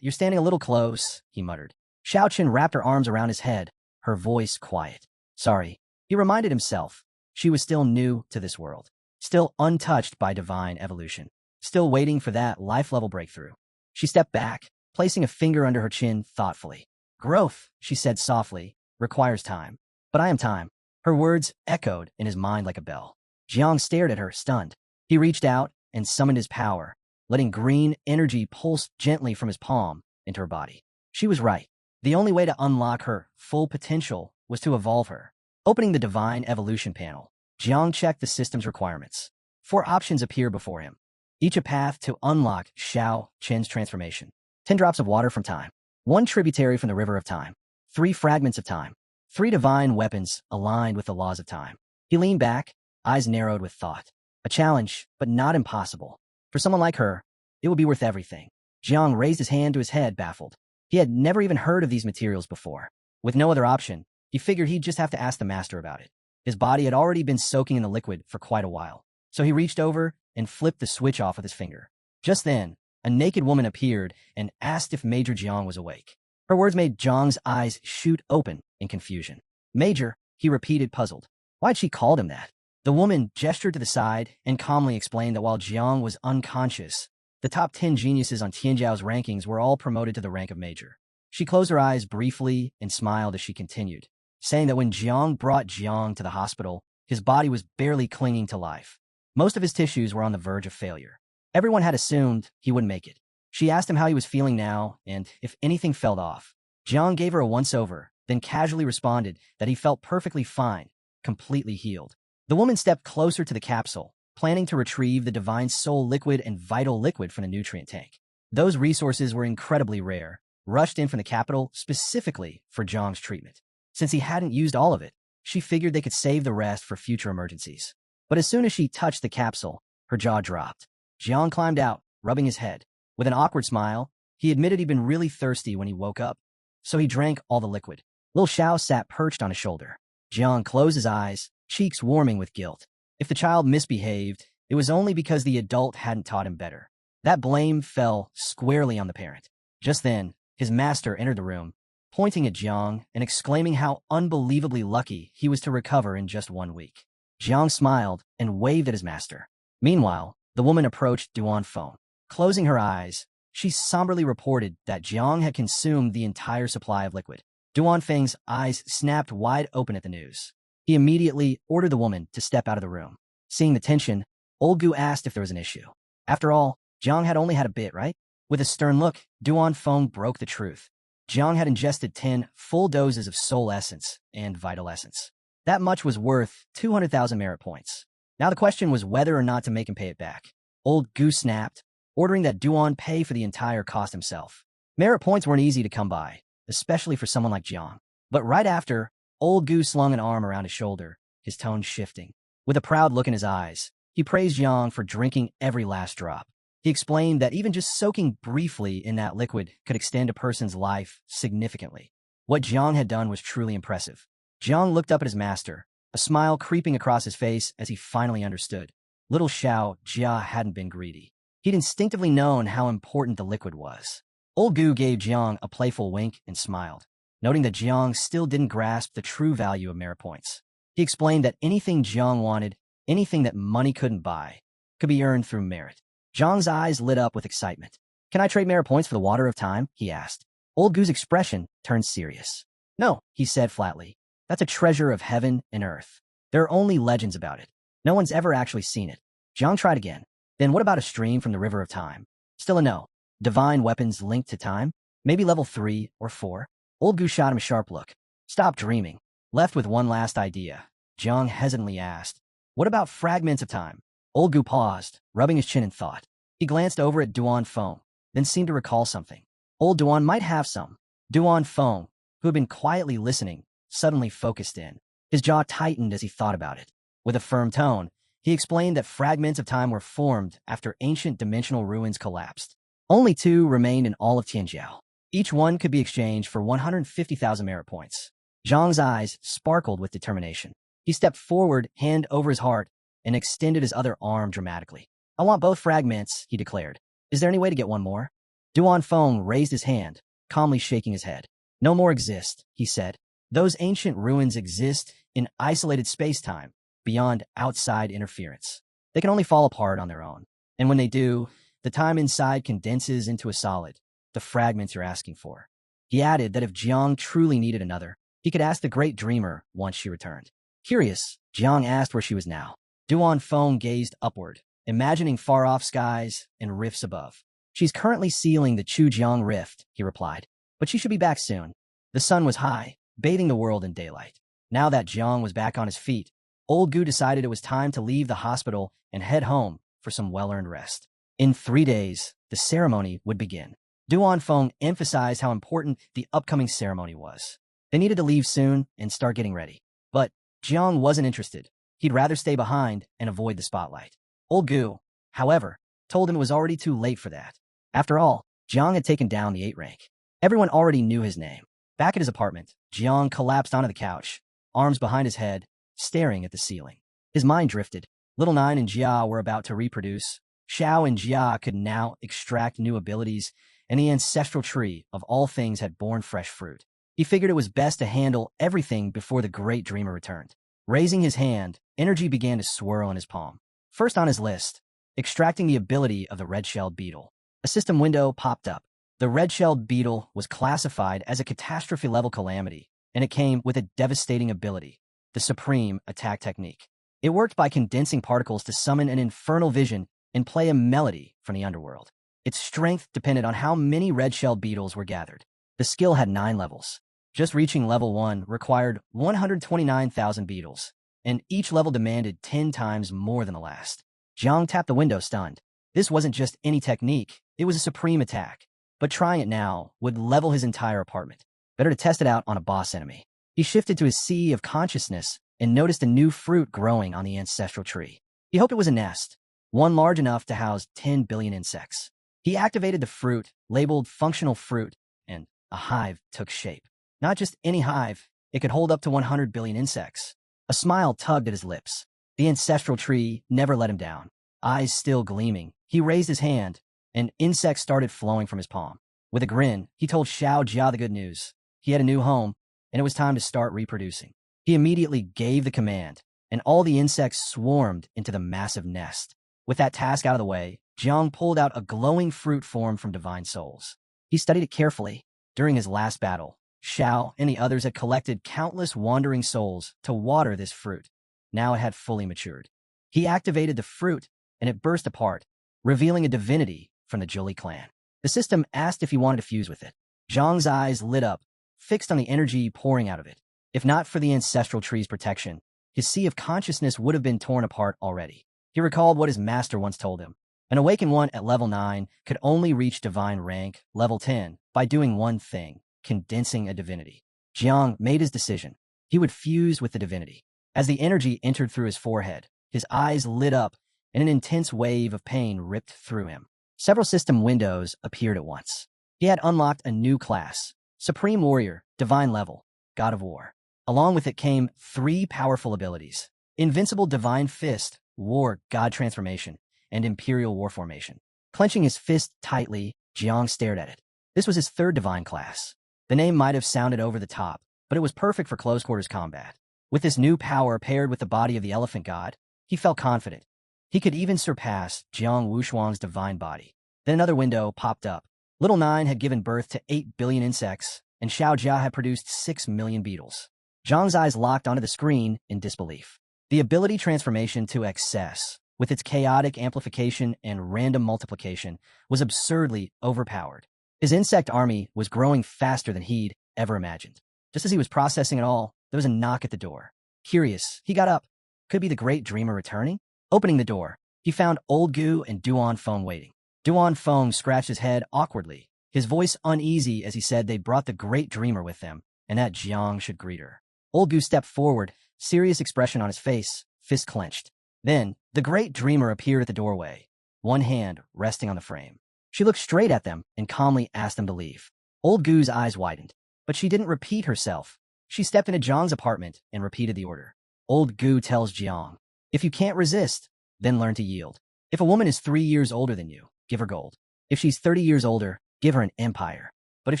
You're standing a little close, he muttered. Xiao Chen wrapped her arms around his head, her voice quiet. Sorry, he reminded himself. She was still new to this world, still untouched by divine evolution, still waiting for that life-level breakthrough. She stepped back, placing a finger under her chin thoughtfully. Growth, she said softly, requires time. But I am time. Her words echoed in his mind like a bell. Jiang stared at her, stunned. He reached out and summoned his power, letting green energy pulse gently from his palm into her body. She was right. The only way to unlock her full potential was to evolve her. Opening the Divine Evolution panel, Jiang checked the system's requirements. 4 options appear before him, each a path to unlock Xiao Chen's transformation. 10 drops of water from time, 1 tributary from the river of time, 3 fragments of time, 3 divine weapons aligned with the laws of time. He leaned back, eyes narrowed with thought. A challenge, but not impossible. For someone like her, it would be worth everything. Jiang raised his hand to his head, baffled. He had never even heard of these materials before. With no other option, he figured he'd just have to ask the master about it. His body had already been soaking in the liquid for quite a while, so he reached over and flipped the switch off with his finger. Just then, a naked woman appeared and asked if Major Jiang was awake. Her words made Jiang's eyes shoot open in confusion. Major, he repeated, puzzled. Why'd she call him that? The woman gestured to the side and calmly explained that while Jiang was unconscious, the top 10 geniuses on Tianjiao's rankings were all promoted to the rank of major. She closed her eyes briefly and smiled as she continued, saying that when Jiang brought Jiang to the hospital, his body was barely clinging to life. Most of his tissues were on the verge of failure. Everyone had assumed he wouldn't make it. She asked him how he was feeling now and if anything felt off. Jiang gave her a once-over, then casually responded that he felt perfectly fine, completely healed. The woman stepped closer to the capsule, planning to retrieve the divine soul liquid and vital liquid from the nutrient tank. Those resources were incredibly rare, rushed in from the capital specifically for Jiang's treatment. Since he hadn't used all of it, she figured they could save the rest for future emergencies. But as soon as she touched the capsule, her jaw dropped. Jiang climbed out, rubbing his head. With an awkward smile, he admitted he'd been really thirsty when he woke up, so he drank all the liquid. Lil Xiao sat perched on his shoulder. Jiang closed his eyes, cheeks warming with guilt. If the child misbehaved, it was only because the adult hadn't taught him better. That blame fell squarely on the parent. Just then, his master entered the room, pointing at Jiang and exclaiming how unbelievably lucky he was to recover in just 1 week. Jiang smiled and waved at his master. Meanwhile, the woman approached Duan Feng. Closing her eyes, she somberly reported that Jiang had consumed the entire supply of liquid. Duan Feng's eyes snapped wide open at the news. He immediately ordered the woman to step out of the room. Seeing the tension, Old Gu asked if there was an issue. After all, Jiang had only had a bit, right? With a stern look, Duan Feng broke the truth. Jiang had ingested 10 full doses of soul essence and vital essence. That much was worth 200,000 merit points. Now the question was whether or not to make him pay it back. Old Gu snapped, ordering that Duan pay for the entire cost himself. Merit points weren't easy to come by, especially for someone like Jiang. But right after, Old Gu slung an arm around his shoulder, his tone shifting. With a proud look in his eyes, he praised Jiang for drinking every last drop. He explained that even just soaking briefly in that liquid could extend a person's life significantly. What Jiang had done was truly impressive. Jiang looked up at his master, a smile creeping across his face as he finally understood. Little Xiao Jia hadn't been greedy. He'd instinctively known how important the liquid was. Old Gu gave Jiang a playful wink and smiled, noting that Jiang still didn't grasp the true value of merit points. He explained that anything Jiang wanted, anything that money couldn't buy, could be earned through merit. Jiang's eyes lit up with excitement. Can I trade merit points for the water of time? He asked. Old Gu's expression turned serious. No, he said flatly. That's a treasure of heaven and earth. There are only legends about it. No one's ever actually seen it. Jiang tried again. Then what about a stream from the river of time? Still a no. Divine weapons linked to time? Maybe level 3 or 4? Old Gu shot him a sharp look. Stop dreaming. Left with one last idea. Jiang hesitantly asked. What about fragments of time? Old Gu paused, rubbing his chin in thought. He glanced over at Duan Feng, then seemed to recall something. Old Duan might have some. Duan Feng, who had been quietly listening, suddenly focused in. His jaw tightened as he thought about it. With a firm tone, he explained that fragments of time were formed after ancient dimensional ruins collapsed. Only 2 remained in all of Tianjiao. Each one could be exchanged for 150,000 merit points. Zhang's eyes sparkled with determination. He stepped forward, hand over his heart, and extended his other arm dramatically. I want both fragments, he declared. Is there any way to get one more? Duan Feng raised his hand, calmly shaking his head. No more exist, he said. Those ancient ruins exist in isolated space-time, beyond outside interference. They can only fall apart on their own. And when they do, the time inside condenses into a solid, the fragments you're asking for. He added that if Jiang truly needed another, he could ask the great dreamer once she returned. Curious, Jiang asked where she was now. Duan Feng gazed upward, imagining far-off skies and rifts above. She's currently sealing the Chujiang Rift, he replied, but she should be back soon. The sun was high, bathing the world in daylight. Now that Jiang was back on his feet, Old Gu decided it was time to leave the hospital and head home for some well-earned rest. In 3 days, the ceremony would begin. Duan Feng emphasized how important the upcoming ceremony was. They needed to leave soon and start getting ready. But Jiang wasn't interested. He'd rather stay behind and avoid the spotlight. Old Gu, however, told him it was already too late for that. After all, Jiang had taken down the 8 rank. Everyone already knew his name. Back at his apartment, Jiang collapsed onto the couch, arms behind his head, staring at the ceiling. His mind drifted. Little Nine and Jia were about to reproduce. Xiao and Jia could now extract new abilities, and the ancestral tree of all things had borne fresh fruit. He figured it was best to handle everything before the great dreamer returned. Raising his hand, energy began to swirl in his palm. First on his list, extracting the ability of the red-shelled beetle. A system window popped up. The red-shelled beetle was classified as a catastrophe-level calamity, and it came with a devastating ability, the Supreme Attack Technique. It worked by condensing particles to summon an infernal vision and play a melody from the underworld. Its strength depended on how many red-shelled beetles were gathered. The skill had 9 levels. Just reaching level 1 required 129,000 beetles, and each level demanded 10 times more than the last. Jiang tapped the window, stunned. This wasn't just any technique, it was a supreme attack. But trying it now would level his entire apartment. Better to test it out on a boss enemy. He shifted to his sea of consciousness and noticed a new fruit growing on the ancestral tree. He hoped it was a nest, one large enough to house 10 billion insects. He activated the fruit, labeled functional fruit, and a hive took shape. Not just any hive, it could hold up to 100 billion insects. A smile tugged at his lips. The ancestral tree never let him down. Eyes still gleaming, he raised his hand, and insects started flowing from his palm. With a grin, he told Xiao Jia the good news. He had a new home, and it was time to start reproducing. He immediately gave the command, and all the insects swarmed into the massive nest. With that task out of the way, Jiang pulled out a glowing fruit formed from divine souls. He studied it carefully. During his last battle, Xiao and the others had collected countless wandering souls to water this fruit. Now it had fully matured. He activated the fruit, and it burst apart, revealing a divinity from the Zhuli clan. The system asked if he wanted to fuse with it. Zhang's eyes lit up, fixed on the energy pouring out of it. If not for the ancestral tree's protection, his sea of consciousness would have been torn apart already. He recalled what his master once told him. An awakened one at level 9 could only reach divine rank, level 10, by doing one thing, condensing a divinity. Jiang made his decision. He would fuse with the divinity. As the energy entered through his forehead, his eyes lit up, and an intense wave of pain ripped through him. Several system windows appeared at once. He had unlocked a new class, Supreme Warrior, Divine Level, God of War. Along with it came 3 powerful abilities: Invincible Divine Fist, War God Transformation, and Imperial War Formation. Clenching his fist tightly, Jiang stared at it. This was his 3rd divine class. The name might have sounded over the top, but it was perfect for close-quarters combat. With this new power paired with the body of the elephant god, he felt confident. He could even surpass Jiang Wushuang's divine body. Then another window popped up. Little Nine had given birth to 8 billion insects, and Xiao Jia had produced 6 million beetles. Zhang's eyes locked onto the screen in disbelief. The ability transformation to excess, with its chaotic amplification and random multiplication, was absurdly overpowered. His insect army was growing faster than he'd ever imagined. Just as he was processing it all, there was a knock at the door. Curious, he got up. Could be the great dreamer returning? Opening the door, he found Old Gu and Duan Feng waiting. Duan Feng scratched his head awkwardly, his voice uneasy as he said they'd brought the great dreamer with them, and that Jiang should greet her. Old Gu stepped forward, serious expression on his face, fist clenched. Then, the great dreamer appeared at the doorway, one hand resting on the frame. She looked straight at them and calmly asked them to leave. Old Gu's eyes widened, but she didn't repeat herself. She stepped into Jiang's apartment and repeated the order. Old Gu tells Jiang, if you can't resist, then learn to yield. If a woman is 3 years older than you, give her gold. If she's 30 years older, give her an empire. But if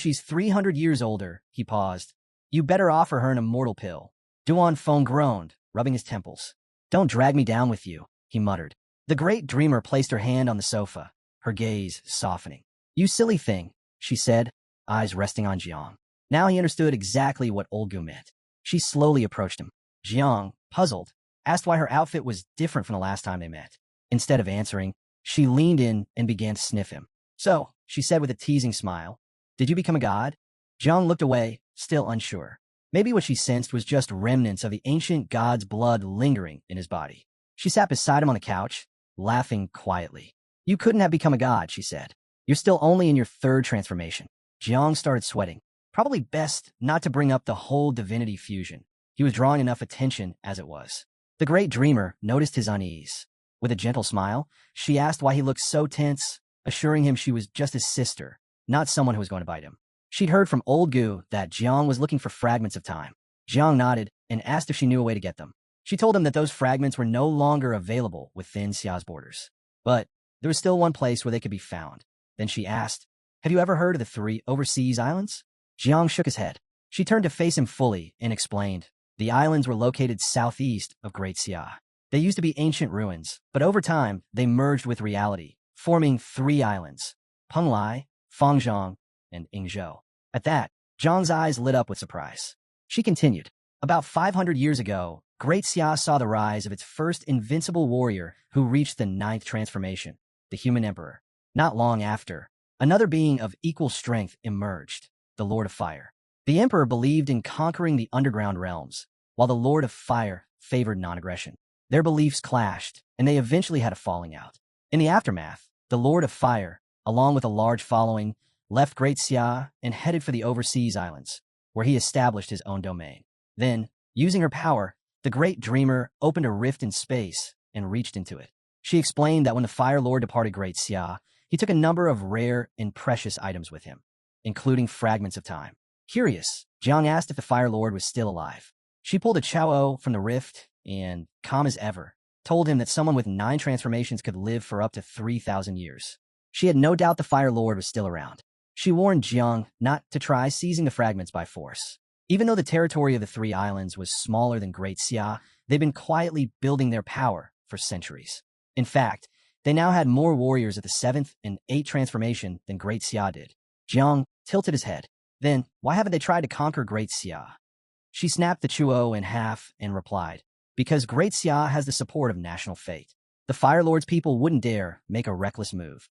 she's 300 years older, he paused, you better offer her an immortal pill. Duan Feng groaned, rubbing his temples. Don't drag me down with you, he muttered. The great dreamer placed her hand on the sofa, her gaze softening. You silly thing, she said, eyes resting on Jiang. Now he understood exactly what Old Gu meant. She slowly approached him. Jiang, puzzled, asked why her outfit was different from the last time they met. Instead of answering, she leaned in and began to sniff him. So, she said with a teasing smile, did you become a god? Jiang looked away, still unsure. Maybe what she sensed was just remnants of the ancient god's blood lingering in his body. She sat beside him on the couch, laughing quietly. You couldn't have become a god, she said. You're still only in your 3rd transformation. Jiang started sweating. Probably best not to bring up the whole divinity fusion. He was drawing enough attention as it was. The great dreamer noticed his unease. With a gentle smile, she asked why he looked so tense, assuring him she was just his sister, not someone who was going to bite him. She'd heard from Old Gu that Jiang was looking for fragments of time. Jiang nodded and asked if she knew a way to get them. She told him that those fragments were no longer available within Xia's borders. But there was still one place where they could be found. Then she asked, have you ever heard of the 3 overseas islands? Jiang shook his head. She turned to face him fully and explained, the islands were located southeast of Great Xia. They used to be ancient ruins, but over time, they merged with reality, forming 3 islands, Penglai, Fangzhong, and Yingzhou. At that, Zhang's eyes lit up with surprise. She continued, about 500 years ago, Great Xia saw the rise of its first invincible warrior who reached the 9th transformation, the human emperor. Not long after, another being of equal strength emerged, the Lord of Fire. The emperor believed in conquering the underground realms, while the Lord of Fire favored non-aggression. Their beliefs clashed, and they eventually had a falling out. In the aftermath, the Lord of Fire, along with a large following, left Great Xia and headed for the overseas islands, where he established his own domain. Then, using her power, the Great Dreamer opened a rift in space and reached into it. She explained that when the Fire Lord departed Great Xia, he took a number of rare and precious items with him, including fragments of time. Curious, Jiang asked if the Fire Lord was still alive. She pulled a Chao from the rift and, calm as ever, told him that someone with 9 transformations could live for up to 3,000 years. She had no doubt the Fire Lord was still around. She warned Jiang not to try seizing the fragments by force. Even though the territory of the 3 islands was smaller than Great Xia, they'd been quietly building their power for centuries. In fact, they now had more warriors at the 7th and 8th transformation than Great Xia did. Jiang tilted his head. Then, why haven't they tried to conquer Great Xia? She snapped the Chuo in half and replied, because Great Xia has the support of national fate. The Fire Lord's people wouldn't dare make a reckless move.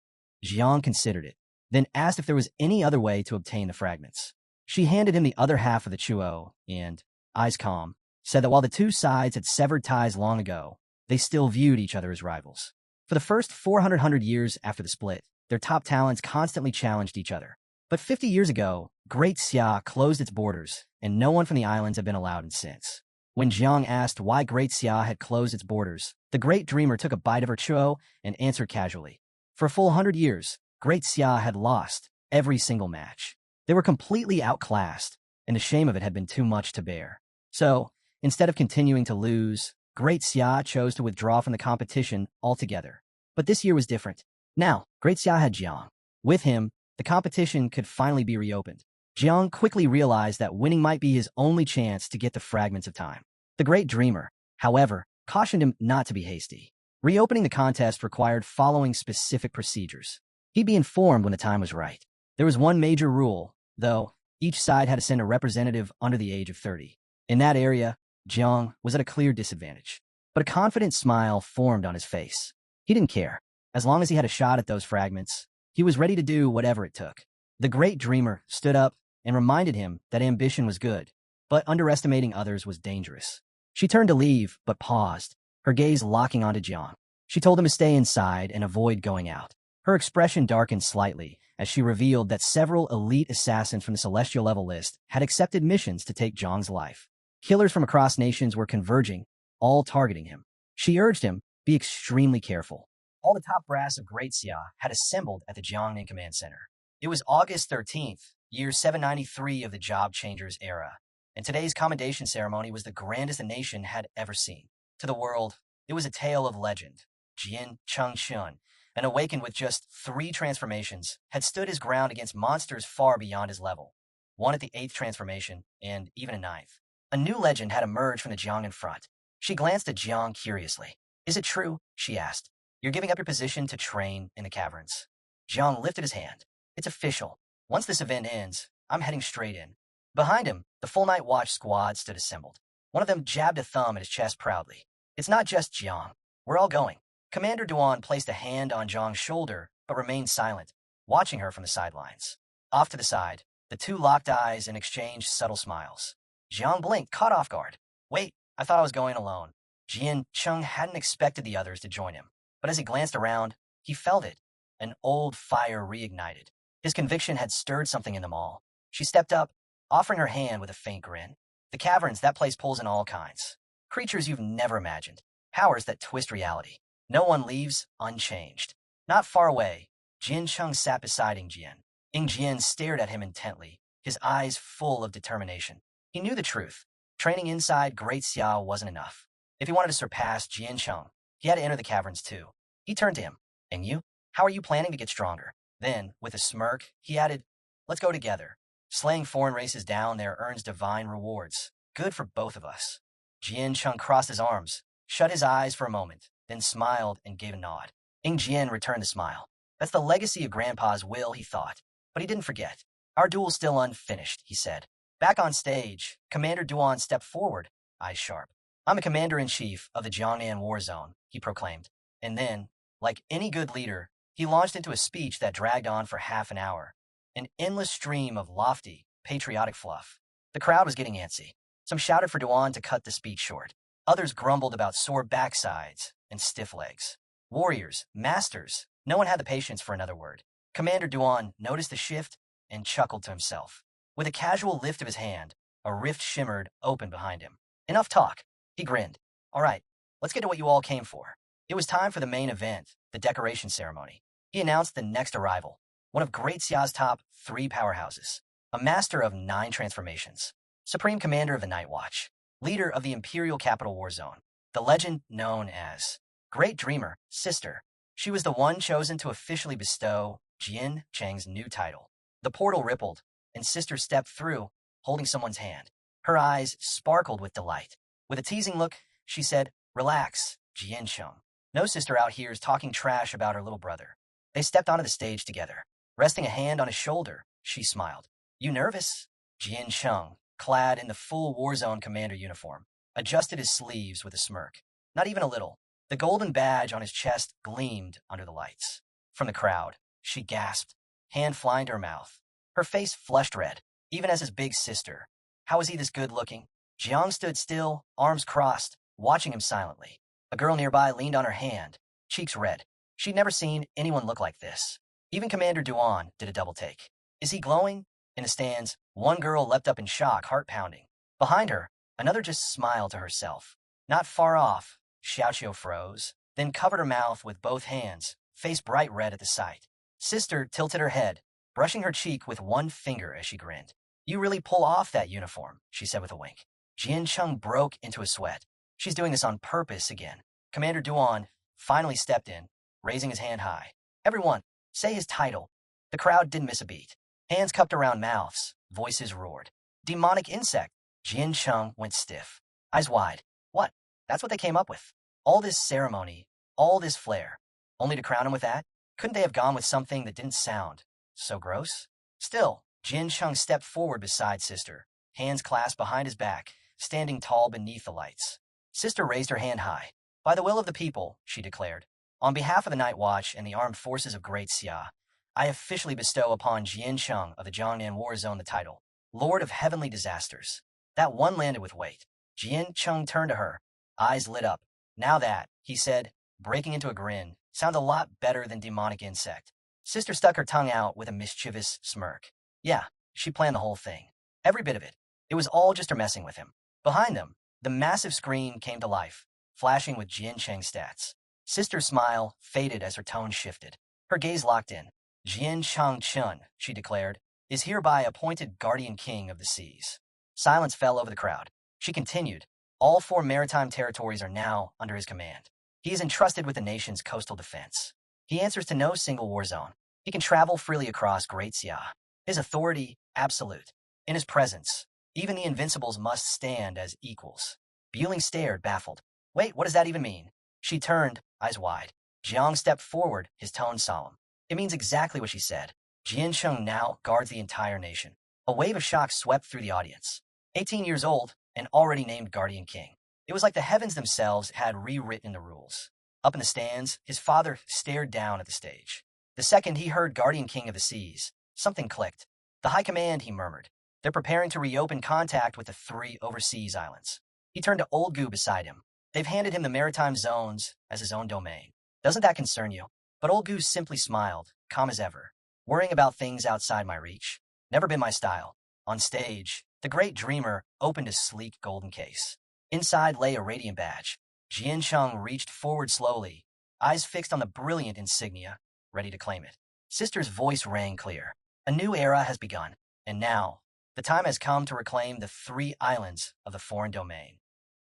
Jiang considered it, then asked if there was any other way to obtain the fragments. She handed him the other half of the Chuo and, eyes calm, said that while the 2 sides had severed ties long ago, they still viewed each other as rivals. For the first 400 years after the split, their top talents constantly challenged each other. But 50 years ago, Great Xia closed its borders, and no one from the islands had been allowed in since. When Jiang asked why Great Xia had closed its borders, the Great Dreamer took a bite of her chuo and answered casually. For a full 100 years, Great Xia had lost every single match. They were completely outclassed, and the shame of it had been too much to bear. So, instead of continuing to lose, Great Xia chose to withdraw from the competition altogether. But this year was different. Now, Great Xia had Jiang. With him, the competition could finally be reopened. Jiang quickly realized that winning might be his only chance to get the fragments of time. The Great Dreamer, however, cautioned him not to be hasty. Reopening the contest required following specific procedures. He'd be informed when the time was right. There was one major rule, though. Each side had to send a representative under the age of 30. In that area, Jiang was at a clear disadvantage. But a confident smile formed on his face. He didn't care. As long as he had a shot at those fragments, he was ready to do whatever it took. The Great Dreamer stood up and reminded him that ambition was good, but underestimating others was dangerous. She turned to leave, but paused, her gaze locking onto Jiang. She told him to stay inside and avoid going out. Her expression darkened slightly as she revealed that several elite assassins from the Celestial level list had accepted missions to take Jiang's life. Killers from across nations were converging, all targeting him. She urged him, be extremely careful. All the top brass of Great Xia had assembled at the Jiangnan Command Center. It was August 13th, year 793 of the Job Changers era, and today's commendation ceremony was the grandest the nation had ever seen. To the world, it was a tale of legend. Jian Chengshun, and awakened with just 3 transformations, had stood his ground against monsters far beyond his level. One at the 8th transformation, and even a 9th. A new legend had emerged from the Jiang in front. She glanced at Jiang curiously. Is it true? She asked. You're giving up your position to train in the caverns. Jiang lifted his hand. It's official. Once this event ends, I'm heading straight in. Behind him, the full night watch squad stood assembled. One of them jabbed a thumb at his chest proudly. It's not just Jiang. We're all going. Commander Duan placed a hand on Jiang's shoulder, but remained silent, watching her from the sidelines. Off to the side, the two locked eyes and exchanged subtle smiles. Jiang blinked, caught off guard. Wait, I thought I was going alone. Jian Cheng hadn't expected the others to join him, but as he glanced around, he felt it. An old fire reignited. His conviction had stirred something in them all. She stepped up, offering her hand with a faint grin. The caverns, that place pulls in all kinds. Creatures you've never imagined. Powers that twist reality. No one leaves unchanged. Not far away, Jian Cheng sat beside Ing Jian. Ing Jian stared at him intently, his eyes full of determination. He knew the truth. Training inside Great Xia wasn't enough. If he wanted to surpass Jian Cheng, he had to enter the caverns too. He turned to him. And you? How are you planning to get stronger? Then, with a smirk, he added, let's go together. Slaying foreign races down there earns divine rewards. Good for both of us. Jian Cheng crossed his arms, shut his eyes for a moment, then smiled and gave a nod. Ing Jian returned the smile. That's the legacy of Grandpa's will, he thought. But he didn't forget. Our duel's still unfinished, he said. Back on stage, Commander Duan stepped forward, eyes sharp. I'm a commander-in-chief of the Jiangnan War Zone, he proclaimed. And then, like any good leader, he launched into a speech that dragged on for half an hour. An endless stream of lofty, patriotic fluff. The crowd was getting antsy. Some shouted for Duan to cut the speech short. Others grumbled about sore backsides and stiff legs. Warriors, masters, no one had the patience for another word. Commander Duan noticed the shift and chuckled to himself. With a casual lift of his hand, a rift shimmered open behind him. Enough talk. He grinned. All right, let's get to what you all came for. It was time for the main event, the decoration ceremony. He announced the next arrival, one of Great Xia's top 3 powerhouses, a master of 9 transformations, supreme commander of the Night Watch, leader of the Imperial Capital War Zone, the legend known as Great Dreamer, Sister. She was the one chosen to officially bestow Jian Cheng's new title. The portal rippled, and Sister stepped through, holding someone's hand. Her eyes sparkled with delight. With a teasing look, she said, Relax, Jian Cheng. No sister out here is talking trash about her little brother. They stepped onto the stage together. Resting a hand on his shoulder, she smiled. You nervous? Jian Cheng, clad in the full Warzone commander uniform, adjusted his sleeves with a smirk. Not even a little. The golden badge on his chest gleamed under the lights. From the crowd, she gasped, hand flying to her mouth. Her face flushed red, even as his big sister. How was he this good looking? Jiang stood still, arms crossed, watching him silently. A girl nearby leaned on her hand, cheeks red. She'd never seen anyone look like this. Even Commander Duan did a double take. Is he glowing? In the stands, one girl leapt up in shock, heart pounding. Behind her, another just smiled to herself. Not far off, Xiaoqiu froze, then covered her mouth with both hands, face bright red at the sight. Sister tilted her head, brushing her cheek with one finger as she grinned. You really pull off that uniform, she said with a wink. Jian Cheng broke into a sweat. She's doing this on purpose again. Commander Duan finally stepped in, raising his hand high. Everyone, say his title. The crowd didn't miss a beat. Hands cupped around mouths, voices roared. Demonic insect. Jian Cheng went stiff, eyes wide. What? That's what they came up with. All this ceremony, all this flair, only to crown him with that? Couldn't they have gone with something that didn't sound so gross? Still, Jian Cheng stepped forward beside Sister, hands clasped behind his back, standing tall beneath the lights. Sister raised her hand high. By the will of the people, she declared, on behalf of the Night Watch and the armed forces of Great Xia, I officially bestow upon Jian Cheng of the Jiangnan War Zone the title, Lord of Heavenly Disasters. That one landed with weight. Jian Chung turned to her, eyes lit up. Now that, he said, breaking into a grin, sounds a lot better than demonic insect. Sister stuck her tongue out with a mischievous smirk. Yeah, she planned the whole thing. Every bit of it. It was all just her messing with him. Behind them, the massive screen came to life, flashing with Jian Cheng's stats. Sister's smile faded as her tone shifted. Her gaze locked in. Jian Chang Chun, she declared, is hereby appointed guardian king of the seas. Silence fell over the crowd. She continued, all 4 maritime territories are now under his command. He is entrusted with the nation's coastal defense. He answers to no single war zone. He can travel freely across Great Xia. His authority, absolute. In his presence, even the invincibles must stand as equals. Bueling stared, baffled. Wait, what does that even mean? She turned, eyes wide. Jiang stepped forward, his tone solemn. It means exactly what she said. Jian Sheng now guards the entire nation. A wave of shock swept through the audience. 18 years old, and already named Guardian King. It was like the heavens themselves had rewritten the rules. Up in the stands, his father stared down at the stage. The second he heard Guardian King of the Seas, something clicked. The High Command, he murmured. They're preparing to reopen contact with the 3 overseas islands. He turned to Old Gu beside him. They've handed him the maritime zones as his own domain. Doesn't that concern you? But Old Gu simply smiled, calm as ever. Worrying about things outside my reach. Never been my style. On stage, the great dreamer opened a sleek golden case. Inside lay a radiant badge. Jian Sheng reached forward slowly, eyes fixed on the brilliant insignia, ready to claim it. Sister's voice rang clear. A new era has begun, and now, the time has come to reclaim the 3 islands of the foreign domain.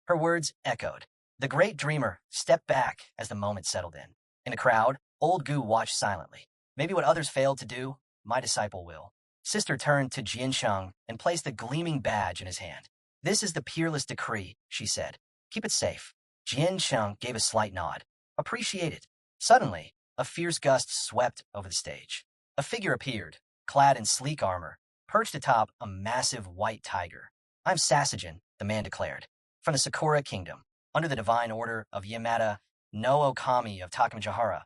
Her words echoed. The great dreamer stepped back as the moment settled in. In the crowd, Old Gu watched silently. Maybe what others failed to do, my disciple will. Sister turned to Jian Sheng and placed the gleaming badge in his hand. This is the peerless decree, she said. Keep it safe. Jian Sheng gave a slight nod. Appreciate it. Suddenly, a fierce gust swept over the stage. A figure appeared, clad in sleek armor, perched atop a massive white tiger. I'm Sasajin, the man declared, from the Sakura Kingdom, under the divine order of Yamada no Okami of Takamajahara.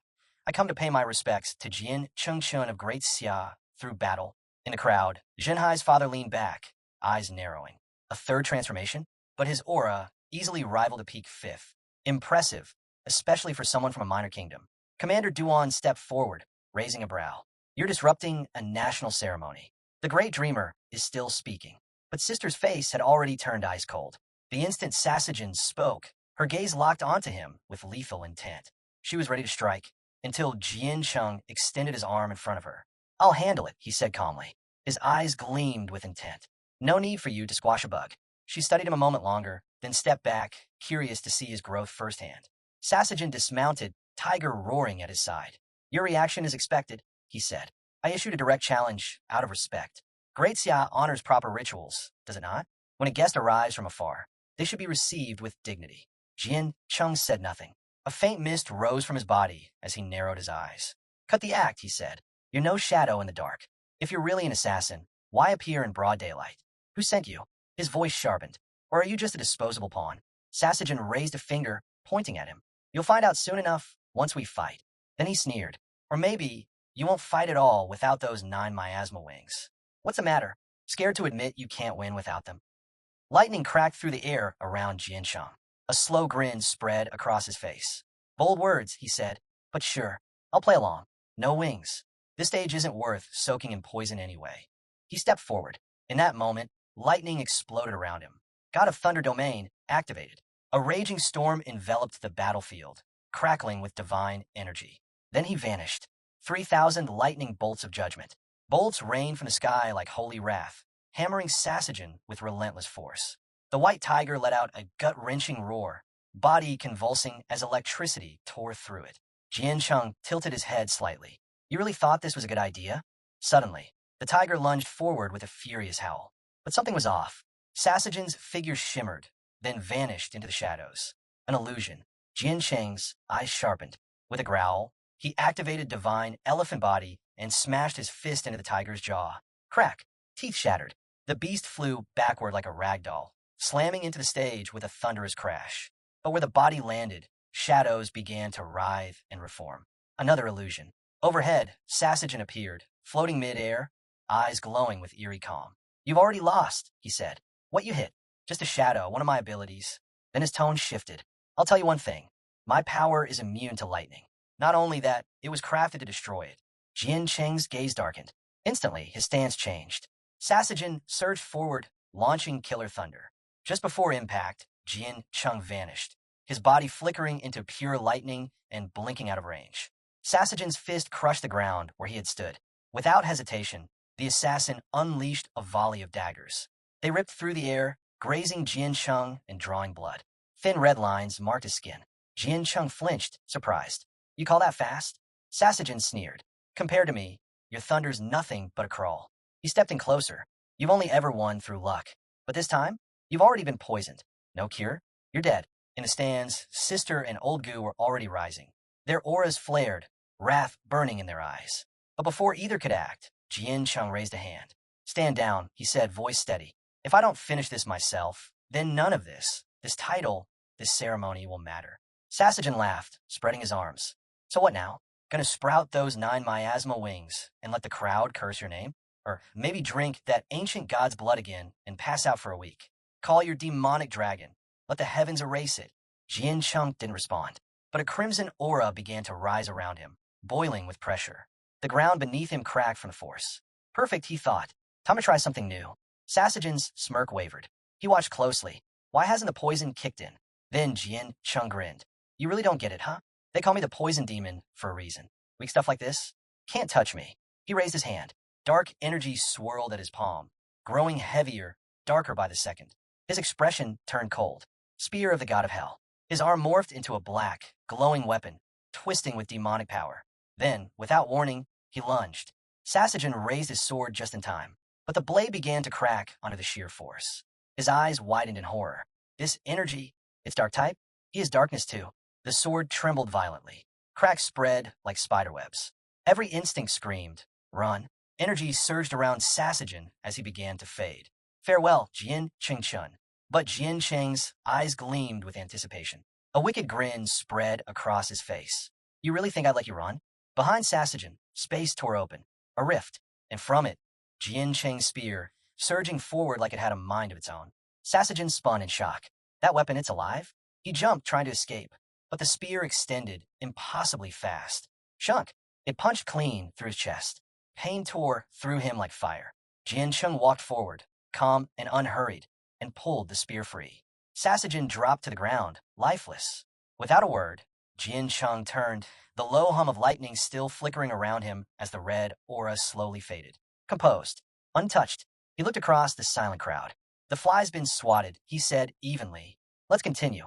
I come to pay my respects to Jian Chengchun of Great Xia through battle. In the crowd, Zhenhai's father leaned back, eyes narrowing. A third transformation? But his aura easily rivaled a peak 5th. Impressive, especially for someone from a minor kingdom. Commander Duan stepped forward, raising a brow. You're disrupting a national ceremony. The great dreamer is still speaking. But Sister's face had already turned ice cold. The instant Sasajin spoke, her gaze locked onto him with lethal intent. She was ready to strike, until Jian Cheng extended his arm in front of her. I'll handle it, he said calmly. His eyes gleamed with intent. No need for you to squash a bug. She studied him a moment longer, then stepped back, curious to see his growth firsthand. Sasajin dismounted, tiger roaring at his side. Your reaction is expected, he said. I issued a direct challenge, out of respect. Great Xia honors proper rituals, does it not? When a guest arrives from afar, they should be received with dignity. Jian Cheng said nothing. A faint mist rose from his body as he narrowed his eyes. Cut the act, he said. You're no shadow in the dark. If you're really an assassin, why appear in broad daylight? Who sent you? His voice sharpened. Or are you just a disposable pawn? Sasajin raised a finger, pointing at him. You'll find out soon enough, once we fight. Then he sneered. Or maybe you won't fight at all without those 9 miasma wings. What's the matter? Scared to admit you can't win without them? Lightning cracked through the air around Jiansheng. A slow grin spread across his face. Bold words, he said. But sure, I'll play along. No wings. This stage isn't worth soaking in poison anyway. He stepped forward. In that moment, lightning exploded around him. God of Thunder Domain activated. A raging storm enveloped the battlefield, crackling with divine energy. Then he vanished. 3,000 lightning bolts of judgment. Bolts rained from the sky like holy wrath, hammering Sasajin with relentless force. The white tiger let out a gut-wrenching roar, body convulsing as electricity tore through it. Jian Cheng tilted his head slightly. You really thought this was a good idea? Suddenly, the tiger lunged forward with a furious howl. But something was off. Sasajin's figure shimmered, then vanished into the shadows. An illusion. Jian Cheng's eyes sharpened. With a growl, he activated divine elephant body and smashed his fist into the tiger's jaw. Crack! Teeth shattered. The beast flew backward like a rag doll, slamming into the stage with a thunderous crash. But where the body landed, shadows began to writhe and reform. Another illusion. Overhead, Sasajin appeared, floating mid-air, eyes glowing with eerie calm. You've already lost, he said. What you hit? Just a shadow, one of my abilities. Then his tone shifted. I'll tell you one thing. My power is immune to lightning. Not only that, it was crafted to destroy it. Jian Cheng's gaze darkened. Instantly, his stance changed. Sasajin surged forward, launching killer thunder. Just before impact, Jian Cheng vanished, his body flickering into pure lightning and blinking out of range. Sasajin's fist crushed the ground where he had stood. Without hesitation, the assassin unleashed a volley of daggers. They ripped through the air, grazing Jian Cheng and drawing blood. Thin red lines marked his skin. Jian Cheng flinched, surprised. You call that fast? Sasajin sneered. Compared to me, your thunder's nothing but a crawl. He stepped in closer. You've only ever won through luck. But this time, you've already been poisoned. No cure? You're dead. In the stands, Sister and Old Gu were already rising. Their auras flared, wrath burning in their eyes. But before either could act, Jian Cheng raised a hand. Stand down, he said, voice steady. If I don't finish this myself, then none of this title, this ceremony will matter. Sasajin laughed, spreading his arms. So what now? Gonna sprout those 9 miasma wings and let the crowd curse your name? Or maybe drink that ancient god's blood again and pass out for a week? Call your demonic dragon. Let the heavens erase it. Jian Cheng didn't respond, but a crimson aura began to rise around him, boiling with pressure. The ground beneath him cracked from the force. Perfect, he thought. Time to try something new. Sasajin's smirk wavered. He watched closely. Why hasn't the poison kicked in? Then Jian Cheng grinned. You really don't get it, huh? They call me the poison demon for a reason. Weak stuff like this? Can't touch me. He raised his hand. Dark energy swirled at his palm, growing heavier, darker by the second. His expression turned cold. Spear of the god of hell. His arm morphed into a black, glowing weapon, twisting with demonic power. Then, without warning, he lunged. Sasajin raised his sword just in time, but the blade began to crack under the sheer force. His eyes widened in horror. This energy, its dark type? He is darkness too. The sword trembled violently. Cracks spread like spiderwebs. Every instinct screamed, run. Energy surged around Sasajin as he began to fade. Farewell, Jian Cheng. But Jian Cheng's eyes gleamed with anticipation. A wicked grin spread across his face. You really think I'd let you run? Behind Sasajin, space tore open. A rift, and from it, Jian Cheng's spear, surging forward like it had a mind of its own. Sasajin spun in shock. That weapon, it's alive? He jumped, trying to escape, but the spear extended impossibly fast. Shunk! It punched clean through his chest. Pain tore through him like fire. Jian Cheng walked forward, calm and unhurried, and pulled the spear free. Sasajin dropped to the ground, lifeless. Without a word, Jian Cheng turned, the low hum of lightning still flickering around him as the red aura slowly faded. Composed, untouched, he looked across the silent crowd. The fly's been swatted, he said evenly. Let's continue.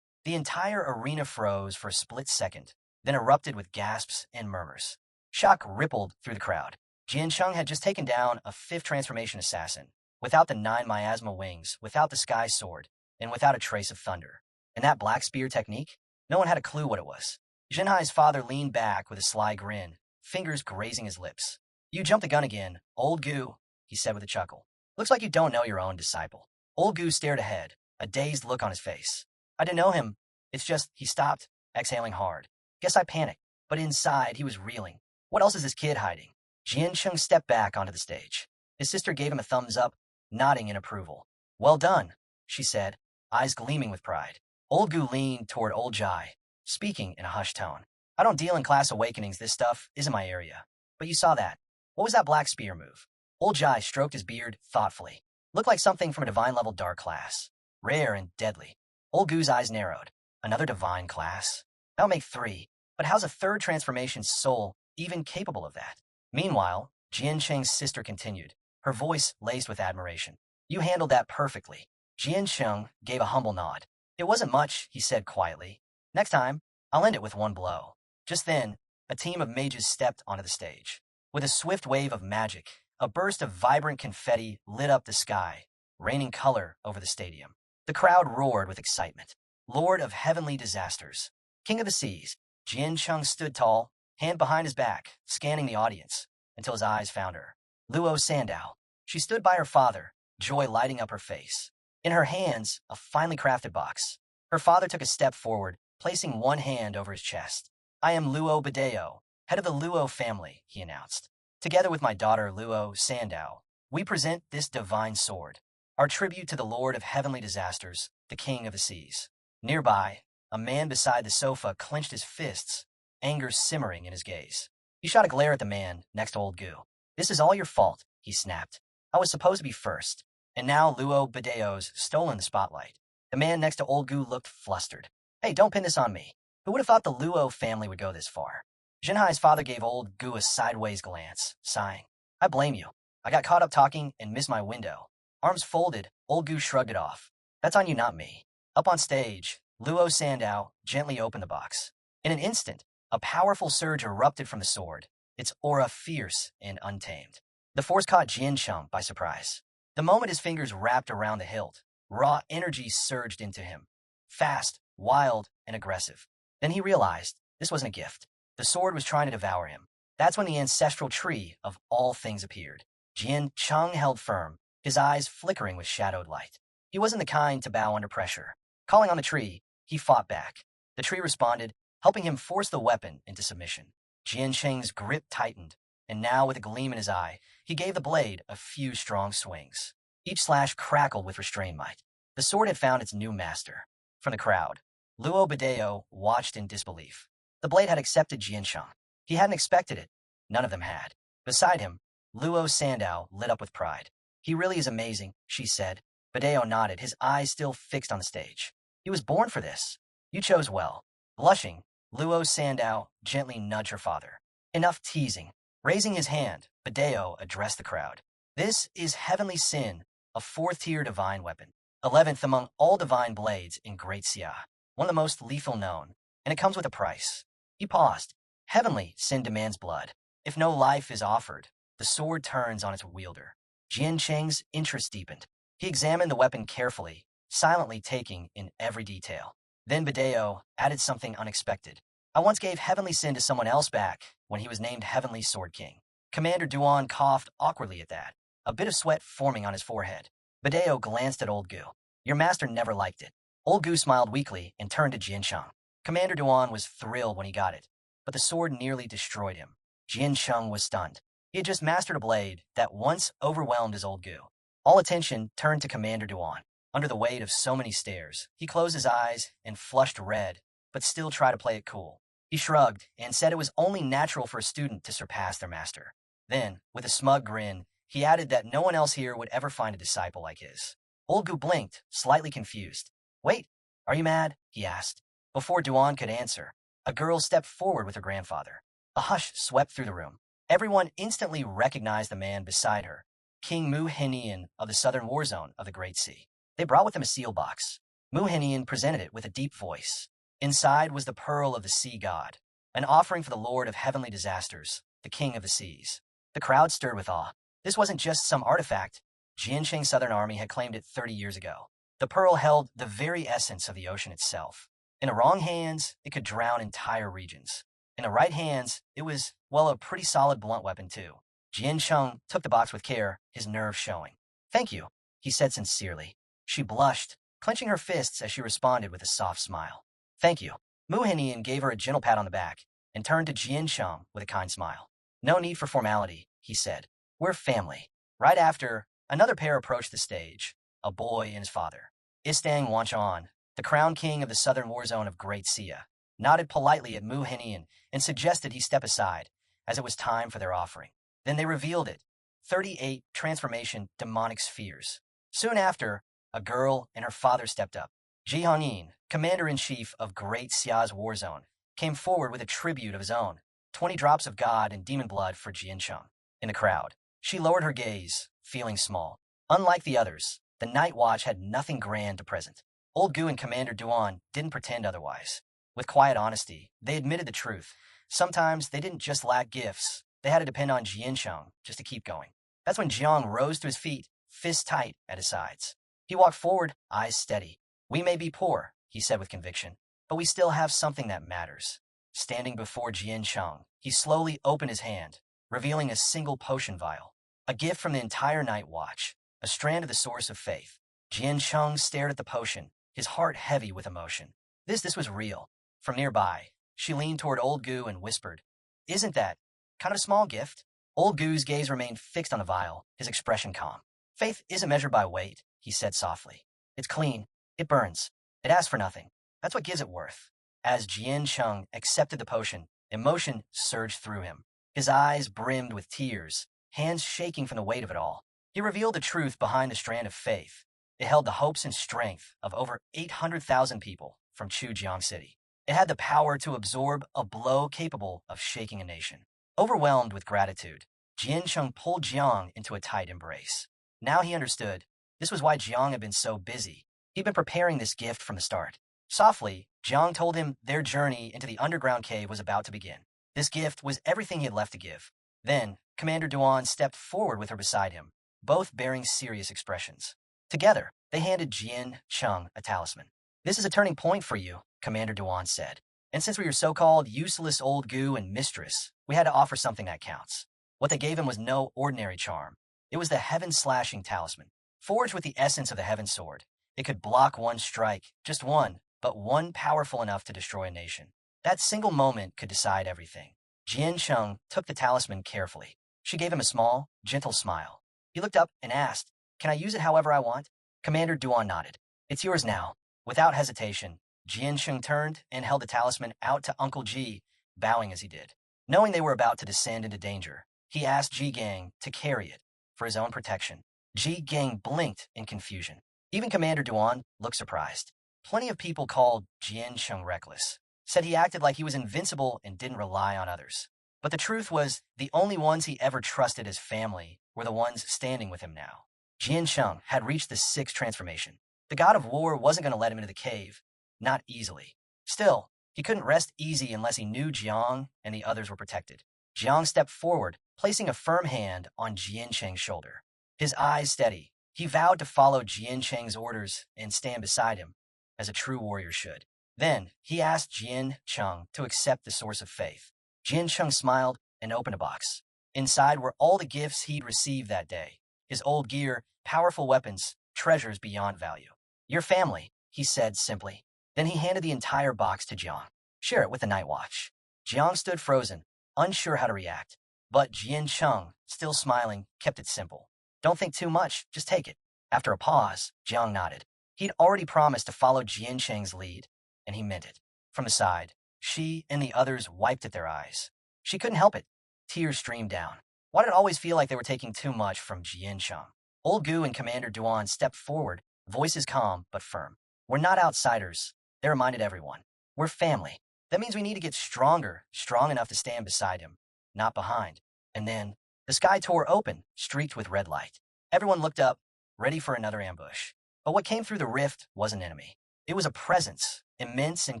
The entire arena froze for a split second, then erupted with gasps and murmurs. Shock rippled through the crowd. Jian Cheng had just taken down a 5th transformation assassin, without the 9 miasma wings, without the sky sword, and without a trace of thunder. And that black spear technique? No one had a clue what it was. Jinhai's father leaned back with a sly grin, fingers grazing his lips. You jumped the gun again, Old Gu, he said with a chuckle. Looks like you don't know your own disciple. Old Gu stared ahead, a dazed look on his face. I didn't know him. It's just, he stopped, exhaling hard. Guess I panicked, but inside he was reeling. What else is this kid hiding? Jian Cheng stepped back onto the stage. His sister gave him a thumbs up, nodding in approval. Well done, she said, eyes gleaming with pride. Old Gu leaned toward Old Jai, speaking in a hushed tone. I don't deal in class awakenings, this stuff isn't my area. But you saw that. What was that black spear move? Old Jai stroked his beard thoughtfully. Looked like something from a divine level dark class. Rare and deadly. Old Gu's eyes narrowed. Another divine class? That'll make 3. But how's a 3rd transformation soul even capable of that? Meanwhile, Jian Cheng's sister continued, her voice laced with admiration. You handled that perfectly. Jian Cheng gave a humble nod. It wasn't much, he said quietly. Next time, I'll end it with one blow. Just then, a team of mages stepped onto the stage. With a swift wave of magic, a burst of vibrant confetti lit up the sky, raining color over the stadium. The crowd roared with excitement. Lord of heavenly disasters, King of the seas, Jian Cheng stood tall, hand behind his back, scanning the audience, until his eyes found her. Luo Sandow. She stood by her father, joy lighting up her face. In her hands, a finely crafted box. Her father took a step forward, placing one hand over his chest. I am Luo Badeo, head of the Luo family, he announced. Together with my daughter Luo Sandow, we present this divine sword. Our tribute to the Lord of Heavenly Disasters, the King of the Seas. Nearby, a man beside the sofa clenched his fists, anger simmering in his gaze. He shot a glare at the man next to old Goo. This is all your fault, he snapped. I was supposed to be first, and now Luo Badeo's stolen the spotlight. The man next to old Goo looked flustered. Hey, don't pin this on me. Who would have thought the Luo family would go this far? Jinhai's father gave old Goo a sideways glance, sighing. I blame you. I got caught up talking and missed my window. Arms folded, old Goo shrugged it off. That's on you, not me. Up on stage, Luo Sandow gently opened the box. In an instant, a powerful surge erupted from the sword, its aura fierce and untamed. The force caught Jian Cheng by surprise. The moment his fingers wrapped around the hilt, raw energy surged into him. Fast, wild, and aggressive. Then he realized this wasn't a gift. The sword was trying to devour him. That's when the ancestral tree of all things appeared. Jian Cheng held firm, his eyes flickering with shadowed light. He wasn't the kind to bow under pressure. Calling on the tree, he fought back. The tree responded, helping him force the weapon into submission. Jian Cheng's grip tightened, and now with a gleam in his eye, he gave the blade a few strong swings. Each slash crackled with restrained might. The sword had found its new master. From the crowd, Luo Badeo watched in disbelief. The blade had accepted Jian Cheng. He hadn't expected it. None of them had. Beside him, Luo Sandow lit up with pride. He really is amazing, she said. Badeo nodded, his eyes still fixed on the stage. He was born for this. You chose well. Blushing, Luo Sandow gently nudged her father. Enough teasing. Raising his hand, Badeo addressed the crowd. This is Heavenly Sin, a fourth-tier divine weapon. 11th among all divine blades in Great Xia. One of the most lethal known, and it comes with a price. He paused. Heavenly Sin demands blood. If no life is offered, the sword turns on its wielder. Jian Cheng's interest deepened. He examined the weapon carefully, silently taking in every detail. Then Badeo added something unexpected. I once gave Heavenly Sin to someone else back when he was named Heavenly Sword King. Commander Duan coughed awkwardly at that, a bit of sweat forming on his forehead. Badeo glanced at old Gu. Your master never liked it. Old Gu smiled weakly and turned to Jian Cheng. Commander Duan was thrilled when he got it, but the sword nearly destroyed him. Jian Cheng was stunned. He had just mastered a blade that once overwhelmed his old Gu. All attention turned to Commander Duan. Under the weight of so many stares, he closed his eyes and flushed red, but still tried to play it cool. He shrugged and said it was only natural for a student to surpass their master. Then, with a smug grin, he added that no one else here would ever find a disciple like his. Old Gu blinked, slightly confused. Wait, are you mad? He asked. Before Duan could answer, a girl stepped forward with her grandfather. A hush swept through the room. Everyone instantly recognized the man beside her, King Mu Henian of the southern war zone of the Great Sea. They brought with them a seal box. Mu Henian presented it with a deep voice. Inside was the pearl of the sea god, an offering for the Lord of Heavenly Disasters, the King of the Seas. The crowd stirred with awe. This wasn't just some artifact. Jian Cheng's Southern Army had claimed it 30 years ago. The pearl held the very essence of the ocean itself. In the wrong hands, it could drown entire regions. In the right hands, it was, well, a pretty solid blunt weapon, too. Jian Cheng took the box with care, his nerves showing. Thank you, he said sincerely. She blushed, clenching her fists as she responded with a soft smile. Thank you. Mu Henian gave her a gentle pat on the back and turned to Jian Cheng with a kind smile. No need for formality, he said. We're family. Right after, another pair approached the stage, a boy and his father. Istang Wanchan, the crown king of the southern war zone of Great Xia, nodded politely at Mu Henian and suggested he step aside, as it was time for their offering. Then they revealed it. 38 transformation demonic spheres. Soon after, a girl and her father stepped up. Ji Hongyin, commander-in-chief of Great Xia's war zone, came forward with a tribute of his own, 20 drops of God and demon blood for Jian Cheng. In the crowd, she lowered her gaze, feeling small. Unlike the others, the Night Watch had nothing grand to present. Old Gu and Commander Duan didn't pretend otherwise. With quiet honesty, they admitted the truth. Sometimes they didn't just lack gifts, they had to depend on Jian Cheng just to keep going. That's when Jiang rose to his feet, fists tight at his sides. He walked forward, eyes steady. We may be poor, he said with conviction, but we still have something that matters. Standing before Jian Cheng, he slowly opened his hand, revealing a single potion vial. A gift from the entire Night Watch, a strand of the source of faith. Jian Cheng stared at the potion, his heart heavy with emotion. This was real. From nearby, she leaned toward Old Gu and whispered, Isn't that kind of a small gift? Old Gu's gaze remained fixed on the vial, his expression calm. Faith isn't measured by weight, he said softly. It's clean. It burns. It asks for nothing. That's what gives it worth. As Jian Cheng accepted the potion, emotion surged through him. His eyes brimmed with tears, hands shaking from the weight of it all. He revealed the truth behind the strand of faith. It held the hopes and strength of over 800,000 people from Chujiang City. It had the power to absorb a blow capable of shaking a nation. Overwhelmed with gratitude, Jian Cheng pulled Jiang into a tight embrace. Now he understood. This was why Jiang had been so busy. He'd been preparing this gift from the start. Softly, Jiang told him their journey into the underground cave was about to begin. This gift was everything he had left to give. Then, Commander Duan stepped forward with her beside him, both bearing serious expressions. Together, they handed Jian Cheng a talisman. This is a turning point for you, Commander Duan said. And since we were so-called useless old goo and mistress, we had to offer something that counts. What they gave him was no ordinary charm. It was the heaven-slashing talisman. Forged with the essence of the heaven sword, it could block one strike, just one, but one powerful enough to destroy a nation. That single moment could decide everything. Jian Cheng took the talisman carefully. She gave him a small, gentle smile. He looked up and asked, "Can I use it however I want?" Commander Duan nodded. "It's yours now." Without hesitation, Jian Cheng turned and held the talisman out to Uncle Ji, bowing as he did. Knowing they were about to descend into danger, he asked Ji Gang to carry it for his own protection. Ji Gang blinked in confusion. Even Commander Duan looked surprised. Plenty of people called Jian Cheng reckless, said he acted like he was invincible and didn't rely on others. But the truth was, the only ones he ever trusted as family were the ones standing with him now. Jian Cheng had reached the sixth transformation. The god of war wasn't going to let him into the cave. Not easily. Still, he couldn't rest easy unless he knew Jiang and the others were protected. Jiang stepped forward, placing a firm hand on Jian Cheng's shoulder. His eyes steady, he vowed to follow Jian Cheng's orders and stand beside him, as a true warrior should. Then, he asked Jian Cheng to accept the source of faith. Jian Cheng smiled and opened a box. Inside were all the gifts he'd received that day. His old gear, powerful weapons, treasures beyond value. "Your family," he said simply. Then he handed the entire box to Jiang. "Share it with the Night Watch." Jiang stood frozen, unsure how to react. But Jian Cheng, still smiling, kept it simple. "Don't think too much, just take it." After a pause, Jiang nodded. He'd already promised to follow Jian Cheng's lead, and he meant it. From the side, she and the others wiped at their eyes. She couldn't help it. Tears streamed down. Why did it always feel like they were taking too much from Jian Cheng? Old Gu and Commander Duan stepped forward, voices calm but firm. "We're not outsiders," they reminded everyone. "We're family. That means we need to get stronger, strong enough to stand beside him, not behind." And then, the sky tore open, streaked with red light. Everyone looked up, ready for another ambush. But what came through the rift was an enemy. It was a presence, immense and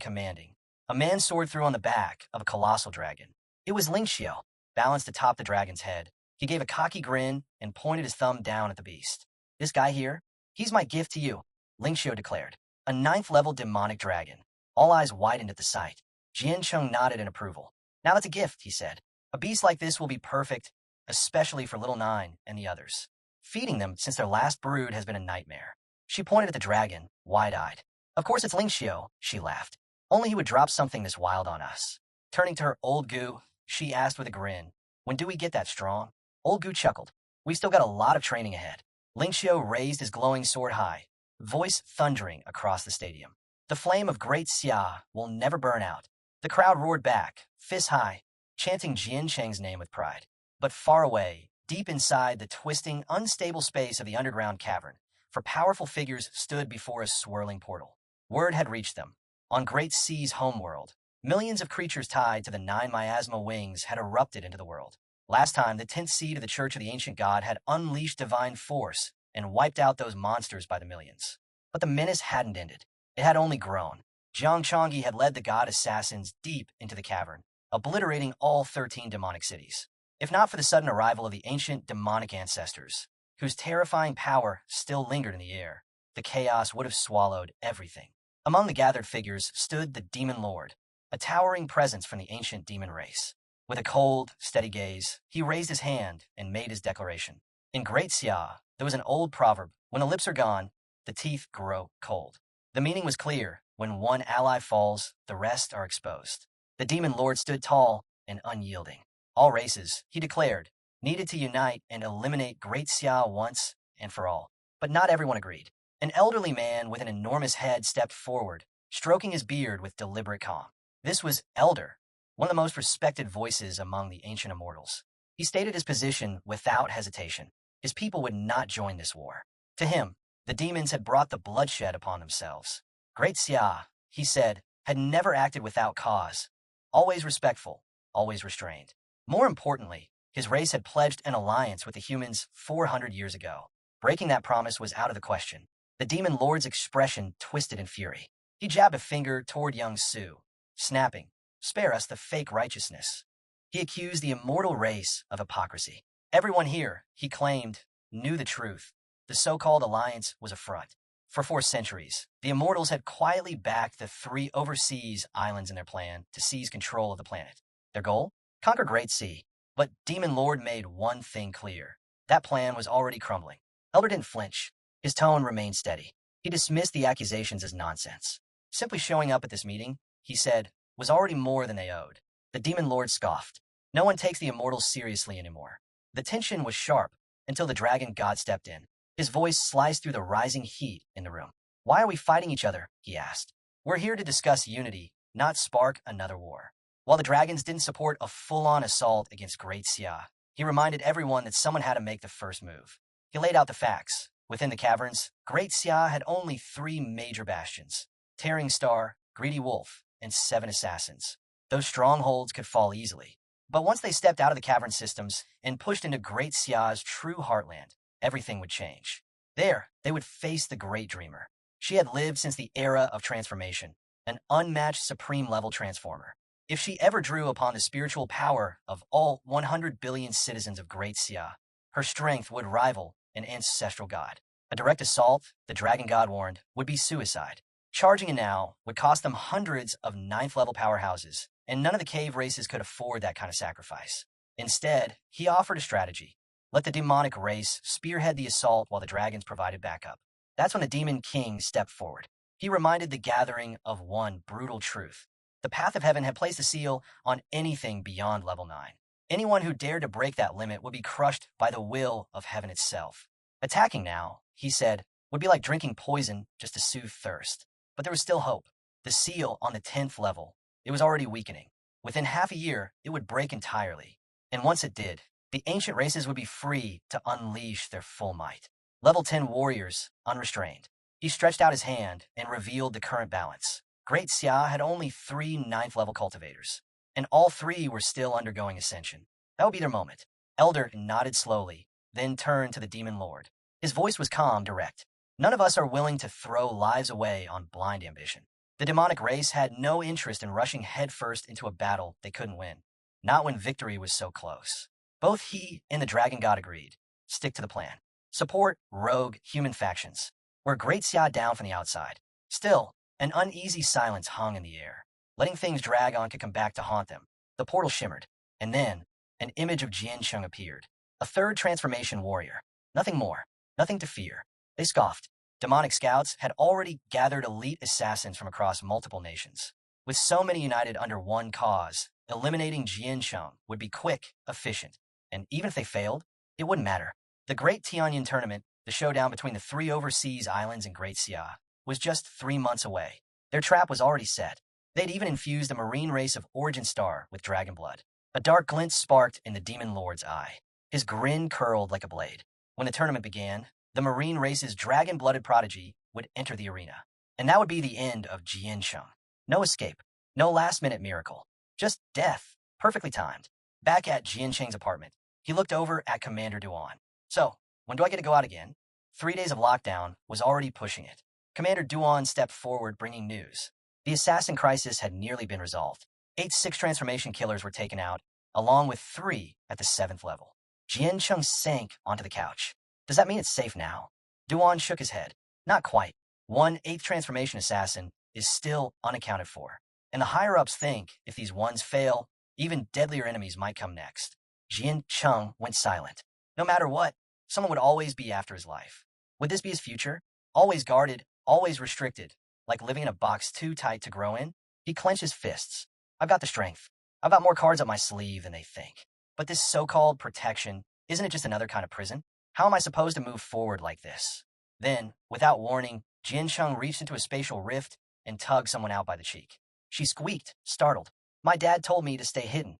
commanding. A man soared through on the back of a colossal dragon. It was Ling Xiao, balanced atop the dragon's head. He gave a cocky grin and pointed his thumb down at the beast. "This guy here, he's my gift to you," Ling Xiao declared. A 9th-level demonic dragon. All eyes widened at the sight. Jian Cheng nodded in approval. "Now that's a gift," he said. "A beast like this will be perfect, especially for Little Nine and the others. Feeding them since their last brood has been a nightmare." She pointed at the dragon, wide-eyed. "Of course it's Ling Xiao," she laughed. "Only he would drop something this wild on us." Turning to her Old Gu, she asked with a grin, "When do we get that strong?" Old Gu chuckled. "We've still got a lot of training ahead." Ling Xiao raised his glowing sword high, voice thundering across the stadium. "The flame of Great Xia will never burn out." The crowd roared back, fists high, chanting Jian Cheng's name with pride. But far away, deep inside the twisting, unstable space of the underground cavern, for powerful figures stood before a swirling portal. Word had reached them. On Great Sea's homeworld, millions of creatures tied to the 9 miasma wings had erupted into the world. Last time, the 10th seed of the Church of the Ancient God had unleashed divine force and wiped out those monsters by the millions. But the menace hadn't ended. It had only grown. Jiang Chongyi had led the god assassins deep into the cavern, obliterating all 13 demonic cities. If not for the sudden arrival of the ancient demonic ancestors, whose terrifying power still lingered in the air, the chaos would have swallowed everything. Among the gathered figures stood the Demon Lord, a towering presence from the ancient demon race. With a cold, steady gaze, he raised his hand and made his declaration. In Great Xia, there was an old proverb: when the lips are gone, the teeth grow cold. The meaning was clear: when one ally falls, the rest are exposed. The Demon Lord stood tall and unyielding. All races, he declared, needed to unite and eliminate Great Xia once and for all. But not everyone agreed. An elderly man with an enormous head stepped forward, stroking his beard with deliberate calm. This was Elder, one of the most respected voices among the ancient immortals. He stated his position without hesitation. His people would not join this war. To him, the demons had brought the bloodshed upon themselves. Great Xia, he said, had never acted without cause, always respectful, always restrained. More importantly, his race had pledged an alliance with the humans 400 years ago. Breaking that promise was out of the question. The demon lord's expression twisted in fury. He jabbed a finger toward young Su, snapping, "Spare us the fake righteousness." He accused the immortal race of hypocrisy. Everyone here, he claimed, knew the truth. The so-called alliance was a front. For 4 centuries, the immortals had quietly backed the 3 overseas islands in their plan to seize control of the planet. Their goal? Conquer Great Sea. But Demon Lord made one thing clear. That plan was already crumbling. Elder didn't flinch. His tone remained steady. He dismissed the accusations as nonsense. Simply showing up at this meeting, he said, was already more than they owed. The Demon Lord scoffed. No one takes the immortals seriously anymore. The tension was sharp until the dragon god stepped in. His voice sliced through the rising heat in the room. "Why are we fighting each other?" he asked. "We're here to discuss unity, not spark another war." While the dragons didn't support a full-on assault against Great Xia, he reminded everyone that someone had to make the first move. He laid out the facts. Within the caverns, Great Xia had only 3 major bastions: Tearing Star, Greedy Wolf, and 7 assassins. Those strongholds could fall easily. But once they stepped out of the cavern systems and pushed into Great Xia's true heartland, everything would change. There, they would face the Great Dreamer. She had lived since the era of transformation, an unmatched supreme-level transformer. If she ever drew upon the spiritual power of all 100 billion citizens of Great Xia, her strength would rival an ancestral god. A direct assault, the dragon god warned, would be suicide. Charging in now would cost them hundreds of 9th-level powerhouses, and none of the cave races could afford that kind of sacrifice. Instead, he offered a strategy. Let the demonic race spearhead the assault while the dragons provided backup. That's when the Demon King stepped forward. He reminded the gathering of one brutal truth. The path of heaven had placed a seal on anything beyond level 9. Anyone who dared to break that limit would be crushed by the will of heaven itself. Attacking now, he said, would be like drinking poison just to soothe thirst. But there was still hope. The seal on the 10th level, it was already weakening. Within half a year, it would break entirely. And once it did, the ancient races would be free to unleash their full might. Level 10 warriors, unrestrained. He stretched out his hand and revealed the current balance. Great Xia had only 3 9th-level cultivators, and all 3 were still undergoing ascension. That would be their moment. Elder nodded slowly, then turned to the Demon Lord. His voice was calm, direct. None of us are willing to throw lives away on blind ambition. The demonic race had no interest in rushing headfirst into a battle they couldn't win, not when victory was so close. Both he and the dragon god agreed. Stick to the plan. Support rogue human factions. We're Great Xia down from the outside. Still, an uneasy silence hung in the air. Letting things drag on could come back to haunt them. The portal shimmered, and then an image of Jian Cheng appeared. A 3rd transformation warrior. Nothing more. Nothing to fear. They scoffed. Demonic scouts had already gathered elite assassins from across multiple nations. With so many united under one cause, eliminating Jian Cheng would be quick, efficient, and even if they failed, it wouldn't matter. The Great Tianyan Tournament, the showdown between the 3 overseas islands in Great Xia, was just 3 months away. Their trap was already set. They'd even infused a marine race of Origin Star with dragon blood. A dark glint sparked in the Demon Lord's eye. His grin curled like a blade. When the tournament began, the marine race's dragon-blooded prodigy would enter the arena. And that would be the end of Jian Cheng. No escape. No last-minute miracle. Just death. Perfectly timed. Back at Jian Cheng's apartment, he looked over at Commander Duan. "So, when do I get to go out again?" 3 days of lockdown was already pushing it. Commander Duan stepped forward, bringing news. The assassin crisis had nearly been resolved. 8 6 transformation killers were taken out, along with 3 at the 7th level. Jian Cheng sank onto the couch. "Does that mean it's safe now?" Duan shook his head. "Not quite. 1 8th transformation assassin is still unaccounted for. And the higher-ups think if these ones fail, even deadlier enemies might come next." Jian Cheng went silent. No matter what, someone would always be after his life. Would this be his future? Always guarded, always restricted, like living in a box too tight to grow in? He clenched his fists. "I've got the strength. I've got more cards up my sleeve than they think. But this so-called protection, isn't it just another kind of prison? How am I supposed to move forward like this?" Then, without warning, Jin Chung reached into a spatial rift and tugged someone out by the cheek. She squeaked, startled. My dad told me to stay hidden.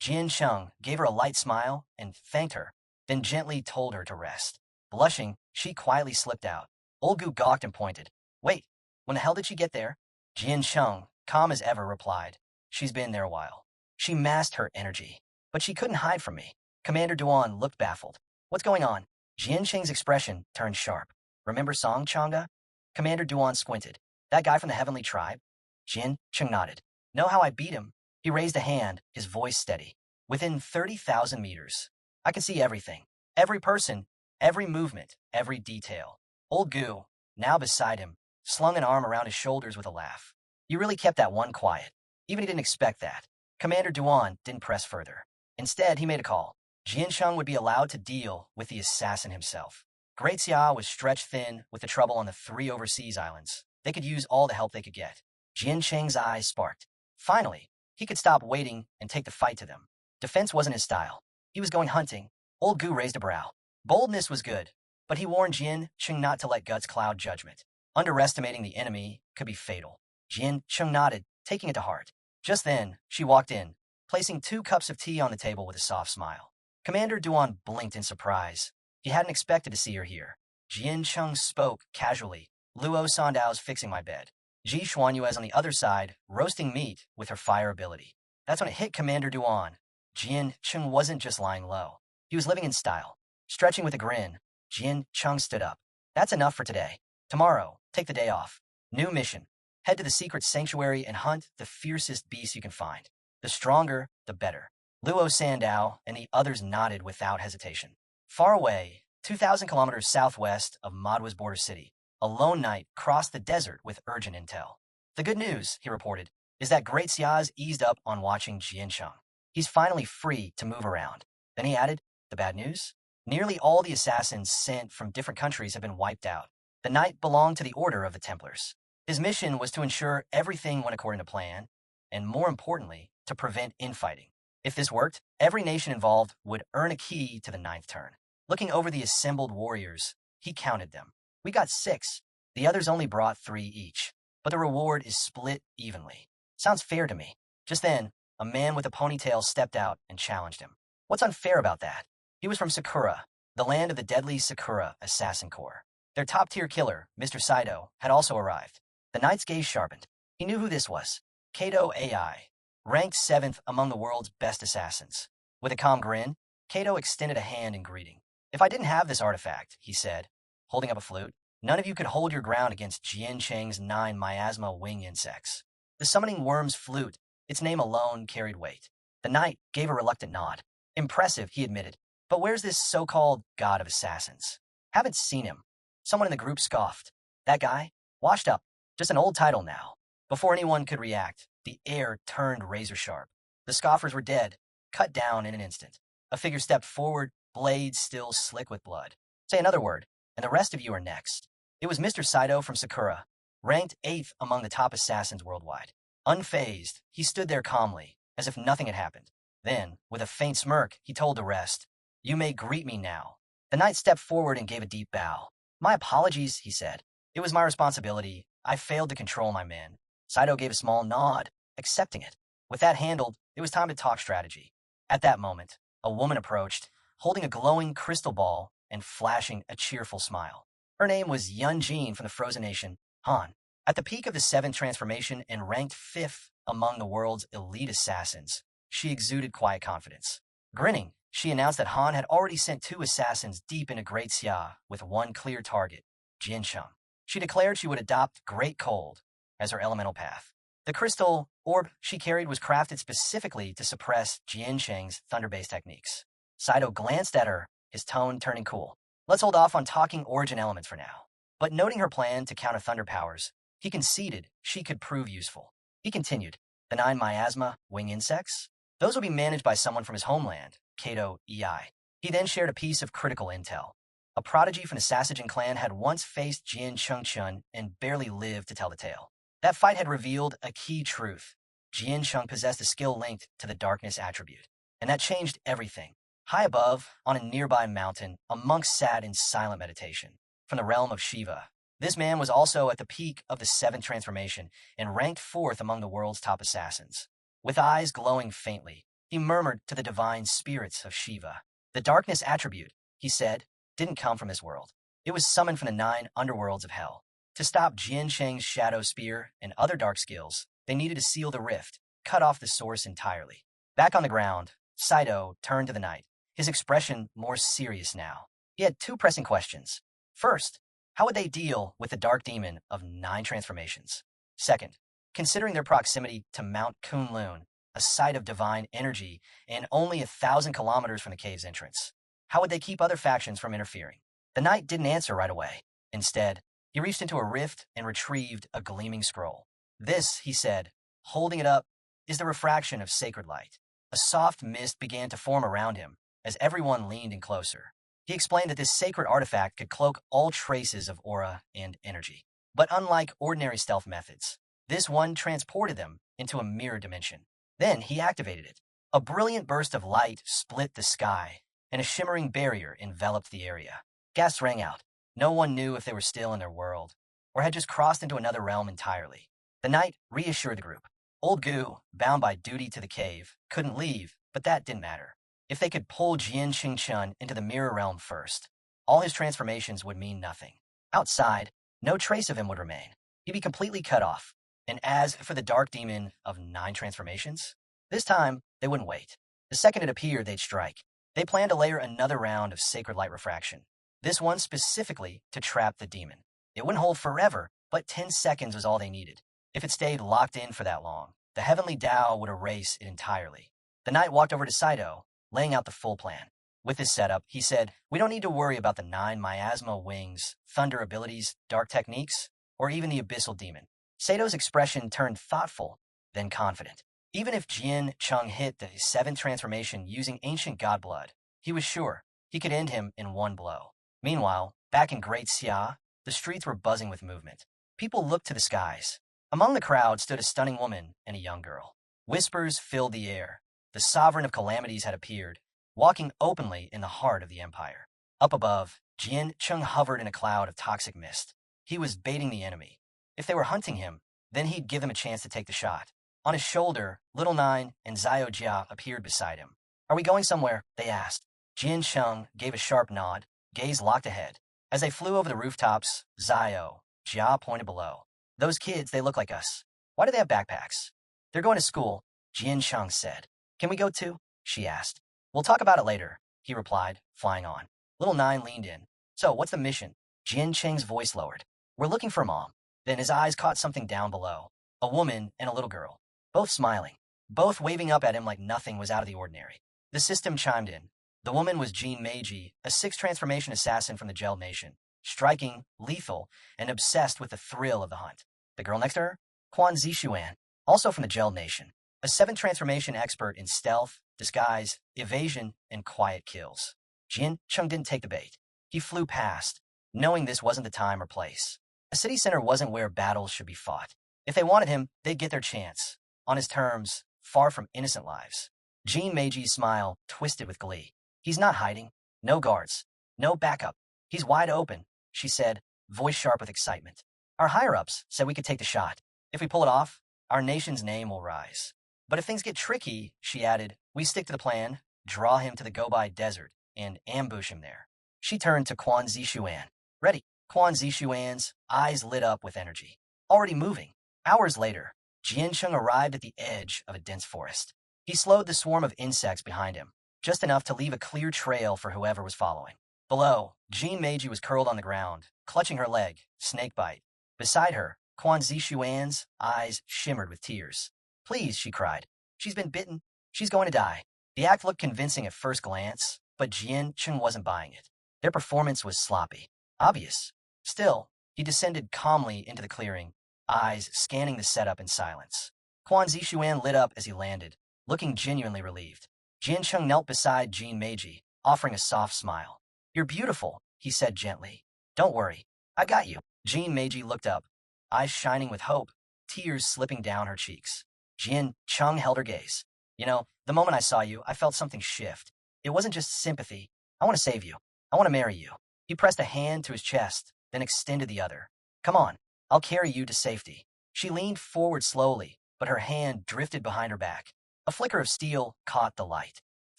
Jin Chung gave her a light smile and thanked her, then gently told her to rest. Blushing, she quietly slipped out. Olgu gawked and pointed. Wait, when the hell did she get there? Jin Chung, calm as ever, replied. She's been there a while. She masked her energy, but she couldn't hide from me. Commander Duan looked baffled. What's going on? Jin Cheng's expression turned sharp. Remember Song Changa? Commander Duan squinted. That guy from the Heavenly Tribe? Jin Cheng nodded. Know how I beat him? He raised a hand, his voice steady. Within 30,000 meters. I can see everything. Every person, every movement, every detail. Old Gu, now beside him, slung an arm around his shoulders with a laugh. You really kept that one quiet. Even he didn't expect that. Commander Duan didn't press further. Instead, he made a call. Jian Sheng would be allowed to deal with the assassin himself. Great Xia was stretched thin with the trouble on the 3 overseas islands. They could use all the help they could get. Jian Cheng's eyes sparked. Finally, he could stop waiting and take the fight to them. Defense wasn't his style. He was going hunting. Old Gu raised a brow. Boldness was good, but he warned Jian Cheng not to let guts cloud judgment. Underestimating the enemy could be fatal. Jian Cheng nodded, taking it to heart. Just then, she walked in, placing 2 cups of tea on the table with a soft smile. Commander Duan blinked in surprise. He hadn't expected to see her here. Jian Cheng spoke casually. Luo Sandao's fixing my bed. Ji Xuanyue is on the other side, roasting meat with her fire ability. That's when it hit Commander Duan. Jian Cheng wasn't just lying low. He was living in style. Stretching with a grin, Jian Cheng stood up. That's enough for today. Tomorrow, take the day off. New mission. Head to the secret sanctuary and hunt the fiercest beast you can find. The stronger, the better. Luo Sandow and the others nodded without hesitation. Far away, 2,000 kilometers southwest of Manhwa's border city, a lone knight crossed the desert with urgent intel. The good news, he reported, is that Great Xia's eased up on watching Jiansheng. He's finally free to move around. Then he added, the bad news? Nearly all the assassins sent from different countries have been wiped out. The knight belonged to the Order of the Templars. His mission was to ensure everything went according to plan, and more importantly, to prevent infighting. If this worked, every nation involved would earn a key to the 9th turn. Looking over the assembled warriors, he counted them. We got 6. The others only brought 3 each, but the reward is split evenly. Sounds fair to me. Just then, a man with a ponytail stepped out and challenged him. What's unfair about that? He was from Sakura, the land of the deadly Sakura Assassin Corps. Their top-tier killer, Mr. Saito, had also arrived. The knight's gaze sharpened. He knew who this was. Kato AI, ranked 7th among the world's best assassins. With a calm grin, Kato extended a hand in greeting. If I didn't have this artifact, he said, holding up a flute, none of you could hold your ground against Jian Cheng's 9 miasma wing insects. The summoning worm's flute, its name alone carried weight. The knight gave a reluctant nod. Impressive, he admitted. But where's this so-called god of assassins? Haven't seen him. Someone in the group scoffed. That guy? Washed up. Just an old title now. Before anyone could react, the air turned razor-sharp. The scoffers were dead, cut down in an instant. A figure stepped forward, blade still slick with blood. Say another word, and the rest of you are next. It was Mr. Saito from Sakura, ranked 8th among the top assassins worldwide. Unfazed, he stood there calmly, as if nothing had happened. Then, with a faint smirk, he told the rest, You may greet me now. The knight stepped forward and gave a deep bow. My apologies, he said. It was my responsibility. I failed to control my men. Saito gave a small nod, accepting it. With that handled, it was time to talk strategy. At that moment, a woman approached, holding a glowing crystal ball and flashing a cheerful smile. Her name was Yun Jin from the frozen nation, Han. At the peak of the 7th transformation and ranked 5th among the world's elite assassins, she exuded quiet confidence. Grinning, she announced that Han had already sent 2 assassins deep into Great Xia with one clear target, Jiansheng. She declared she would adopt Great Cold as her elemental path. The crystal orb she carried was crafted specifically to suppress Jiansheng's thunder-based techniques. Saito glanced at her, his tone turning cool. Let's hold off on talking origin elements for now. But noting her plan to counter thunder powers, he conceded she could prove useful. He continued, the 9 miasma wing insects? Those will be managed by someone from his homeland, Kato EI. He then shared a piece of critical intel. A prodigy from the Sasagen clan had once faced Jian Chengchun and barely lived to tell the tale. That fight had revealed a key truth. Jian Cheng possessed a skill linked to the darkness attribute, and that changed everything. High above, on a nearby mountain, a monk sat in silent meditation. from the realm of Shiva. This man was also at the peak of the seventh transformation and ranked fourth among the world's top assassins. With eyes glowing faintly, he murmured to the divine spirits of Shiva. The darkness attribute, he said, didn't come from this world. It was summoned from the 9 underworlds of hell. To stop Jian Cheng's shadow spear and other dark skills, they needed to seal the rift, cut off the source entirely. Back on the ground, Saito turned to the knight, his expression more serious now. He had 2 pressing questions. First, how would they deal with the dark demon of 9 transformations? Second, considering their proximity to Mount Kunlun, a site of divine energy and only 1,000 kilometers from the cave's entrance, how would they keep other factions from interfering? The knight didn't answer right away. Instead, he reached into a rift and retrieved a gleaming scroll. This, he said, holding it up, is the refraction of sacred light. A soft mist began to form around him as everyone leaned in closer. He explained that this sacred artifact could cloak all traces of aura and energy. But unlike ordinary stealth methods, this one transported them into a mirror dimension. Then he activated it. A brilliant burst of light split the sky, and a shimmering barrier enveloped the area. Gasps rang out. No one knew if they were still in their world, or had just crossed into another realm entirely. The knight reassured the group. Old Gu, bound by duty to the cave, couldn't leave, but that didn't matter. If they could pull Jian Qingchun into the mirror realm first, all his transformations would mean nothing. Outside, no trace of him would remain. He'd be completely cut off. And as for the dark demon of 9 transformations, this time they wouldn't wait. The second it appeared, they'd strike. They planned to layer another round of sacred light refraction, this one specifically to trap the demon. It wouldn't hold forever, but 10 seconds was all they needed. If it stayed locked in for that long, the heavenly Tao would erase it entirely. The knight walked over to Saito, laying out the full plan. With this setup, he said, we don't need to worry about the 9 miasma wings, thunder abilities, dark techniques, or even the abyssal demon. Sato's expression turned thoughtful, then confident. Even if Jian Chung hit the 7th transformation using ancient god blood, he was sure he could end him in one blow. Meanwhile, back in Great Xia, the streets were buzzing with movement. People looked to the skies. Among the crowd stood a stunning woman and a young girl. Whispers filled the air. The sovereign of calamities had appeared, walking openly in the heart of the empire. Up above, Jian Chung hovered in a cloud of toxic mist. He was baiting the enemy. If they were hunting him, then he'd give them a chance to take the shot. On his shoulder, Little Nine and Zhao Jia appeared beside him. Are we going somewhere? They asked. Jian Chung gave a sharp nod, gaze locked ahead. As they flew over the rooftops, Zhao Jia pointed below. Those kids, they look like us. Why do they have backpacks? They're going to school, Jian Chung said. Can we go too? She asked. We'll talk about it later, he replied, flying on. Little Nine leaned in. So, what's the mission? Jian Cheng's voice lowered. We're looking for Mom. Then his eyes caught something down below. A woman and a little girl. Both smiling. Both waving up at him like nothing was out of the ordinary. The system chimed in. The woman was Jean Meiji, a 6th transformation assassin from the Gel Nation. Striking, lethal, and obsessed with the thrill of the hunt. The girl next to her? Quan Zixuan, also from the Gel Nation. A 7th transformation expert in stealth, disguise, evasion, and quiet kills. Jian Chung didn't take the bait. He flew past, knowing this wasn't the time or place. A city center wasn't where battles should be fought. If they wanted him, they'd get their chance. On his terms, far from innocent lives. Jean Meiji's smile twisted with glee. He's not hiding. No guards. No backup. He's wide open, she said, voice sharp with excitement. Our higher-ups said we could take the shot. If we pull it off, our nation's name will rise. But if things get tricky, she added, we stick to the plan, draw him to the Gobi Desert, and ambush him there. She turned to Quan Zixuan. Ready. Quan Zixuan's eyes lit up with energy. Already moving. Hours later, Jian Chung arrived at the edge of a dense forest. He slowed the swarm of insects behind him, just enough to leave a clear trail for whoever was following. Below, Jean Meiji was curled on the ground, clutching her leg, snakebite. Beside her, Quan Zixuan's eyes shimmered with tears. Please, she cried. She's been bitten. She's going to die. The act looked convincing at first glance, but Jian Chung wasn't buying it. Their performance was sloppy. Obvious. Still, he descended calmly into the clearing, eyes scanning the setup in silence. Quan Zixuan lit up as he landed, looking genuinely relieved. Jian Chung knelt beside Jean Meiji, offering a soft smile. You're beautiful, he said gently. Don't worry. I got you. Jean Meiji looked up, eyes shining with hope, tears slipping down her cheeks. Jian Chung held her gaze. You know, the moment I saw you, I felt something shift. It wasn't just sympathy. I want to save you. I want to marry you. He pressed a hand to his chest, then extended the other. Come on, I'll carry you to safety. She leaned forward slowly, but her hand drifted behind her back. A flicker of steel caught the light.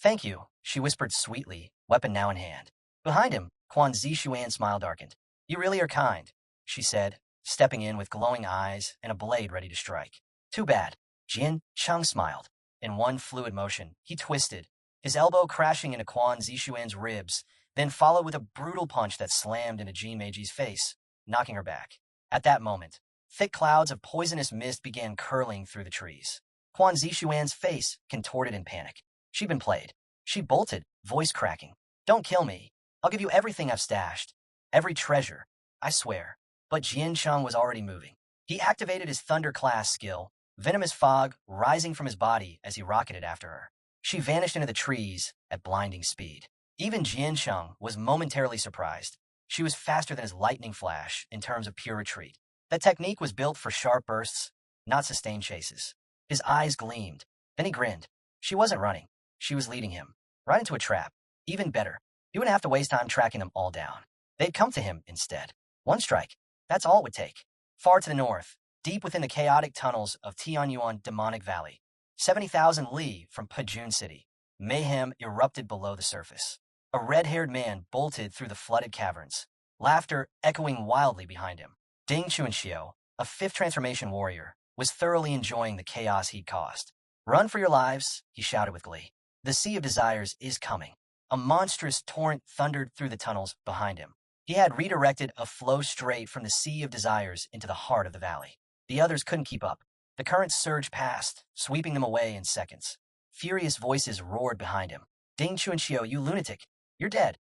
Thank you, she whispered sweetly, weapon now in hand. Behind him, Quan Zishuan's smile darkened. You really are kind, she said, stepping in with glowing eyes and a blade ready to strike. Too bad. Jian Cheng smiled. In one fluid motion, he twisted, his elbow crashing into Quan Zishuan's ribs, then followed with a brutal punch that slammed into Ji Meiji's face, knocking her back. At that moment, thick clouds of poisonous mist began curling through the trees. Quan Zishuan's face contorted in panic. She'd been played. She bolted, voice cracking. Don't kill me. I'll give you everything I've stashed. Every treasure. I swear. But Jian Cheng was already moving. He activated his Thunder class skill, venomous fog rising from his body as he rocketed after her. She vanished into the trees at blinding speed. Even Jian Cheng was momentarily surprised. She was faster than his lightning flash in terms of pure retreat. That technique was built for sharp bursts, not sustained chases. His eyes gleamed. Then he grinned. She wasn't running. She was leading him. Right into a trap. Even better. He wouldn't have to waste time tracking them all down. They'd come to him instead. One strike. That's all it would take. Far to the north, deep within the chaotic tunnels of Tianyuan Demonic Valley, 70,000 li from Pajun City, mayhem erupted below the surface. A red-haired man bolted through the flooded caverns, laughter echoing wildly behind him. Ding Chuanxiu, a fifth transformation warrior, was thoroughly enjoying the chaos he'd caused. Run for your lives, he shouted with glee. The Sea of Desires is coming. A monstrous torrent thundered through the tunnels behind him. He had redirected a flow straight from the Sea of Desires into the heart of the valley. The others couldn't keep up. The current surged past, sweeping them away in seconds. Furious voices roared behind him. Ding Chuanxiu, you lunatic. You're dead.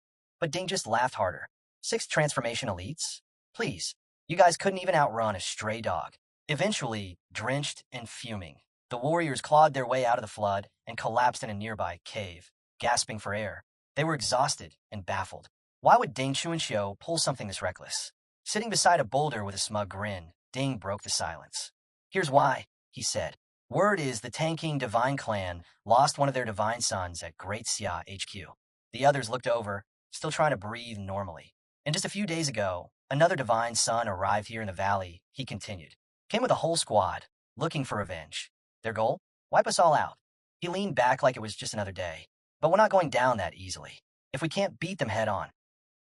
But Ding just laughed harder. 6 transformation elites? Please. You guys couldn't even outrun a stray dog. Eventually, drenched and fuming, the warriors clawed their way out of the flood and collapsed in a nearby cave, gasping for air. They were exhausted and baffled. Why would Ding Chuanxiu pull something this reckless? Sitting beside a boulder with a smug grin, Ding broke the silence. Here's why, he said. Word is the Tanking Divine Clan lost one of their divine sons at Great Xia HQ. The others looked over, still trying to breathe normally. And just a few days ago, another divine son arrived here in the valley, he continued. Came with a whole squad, looking for revenge. Their goal? Wipe us all out. He leaned back like it was just another day. But we're not going down that easily. If we can't beat them head on,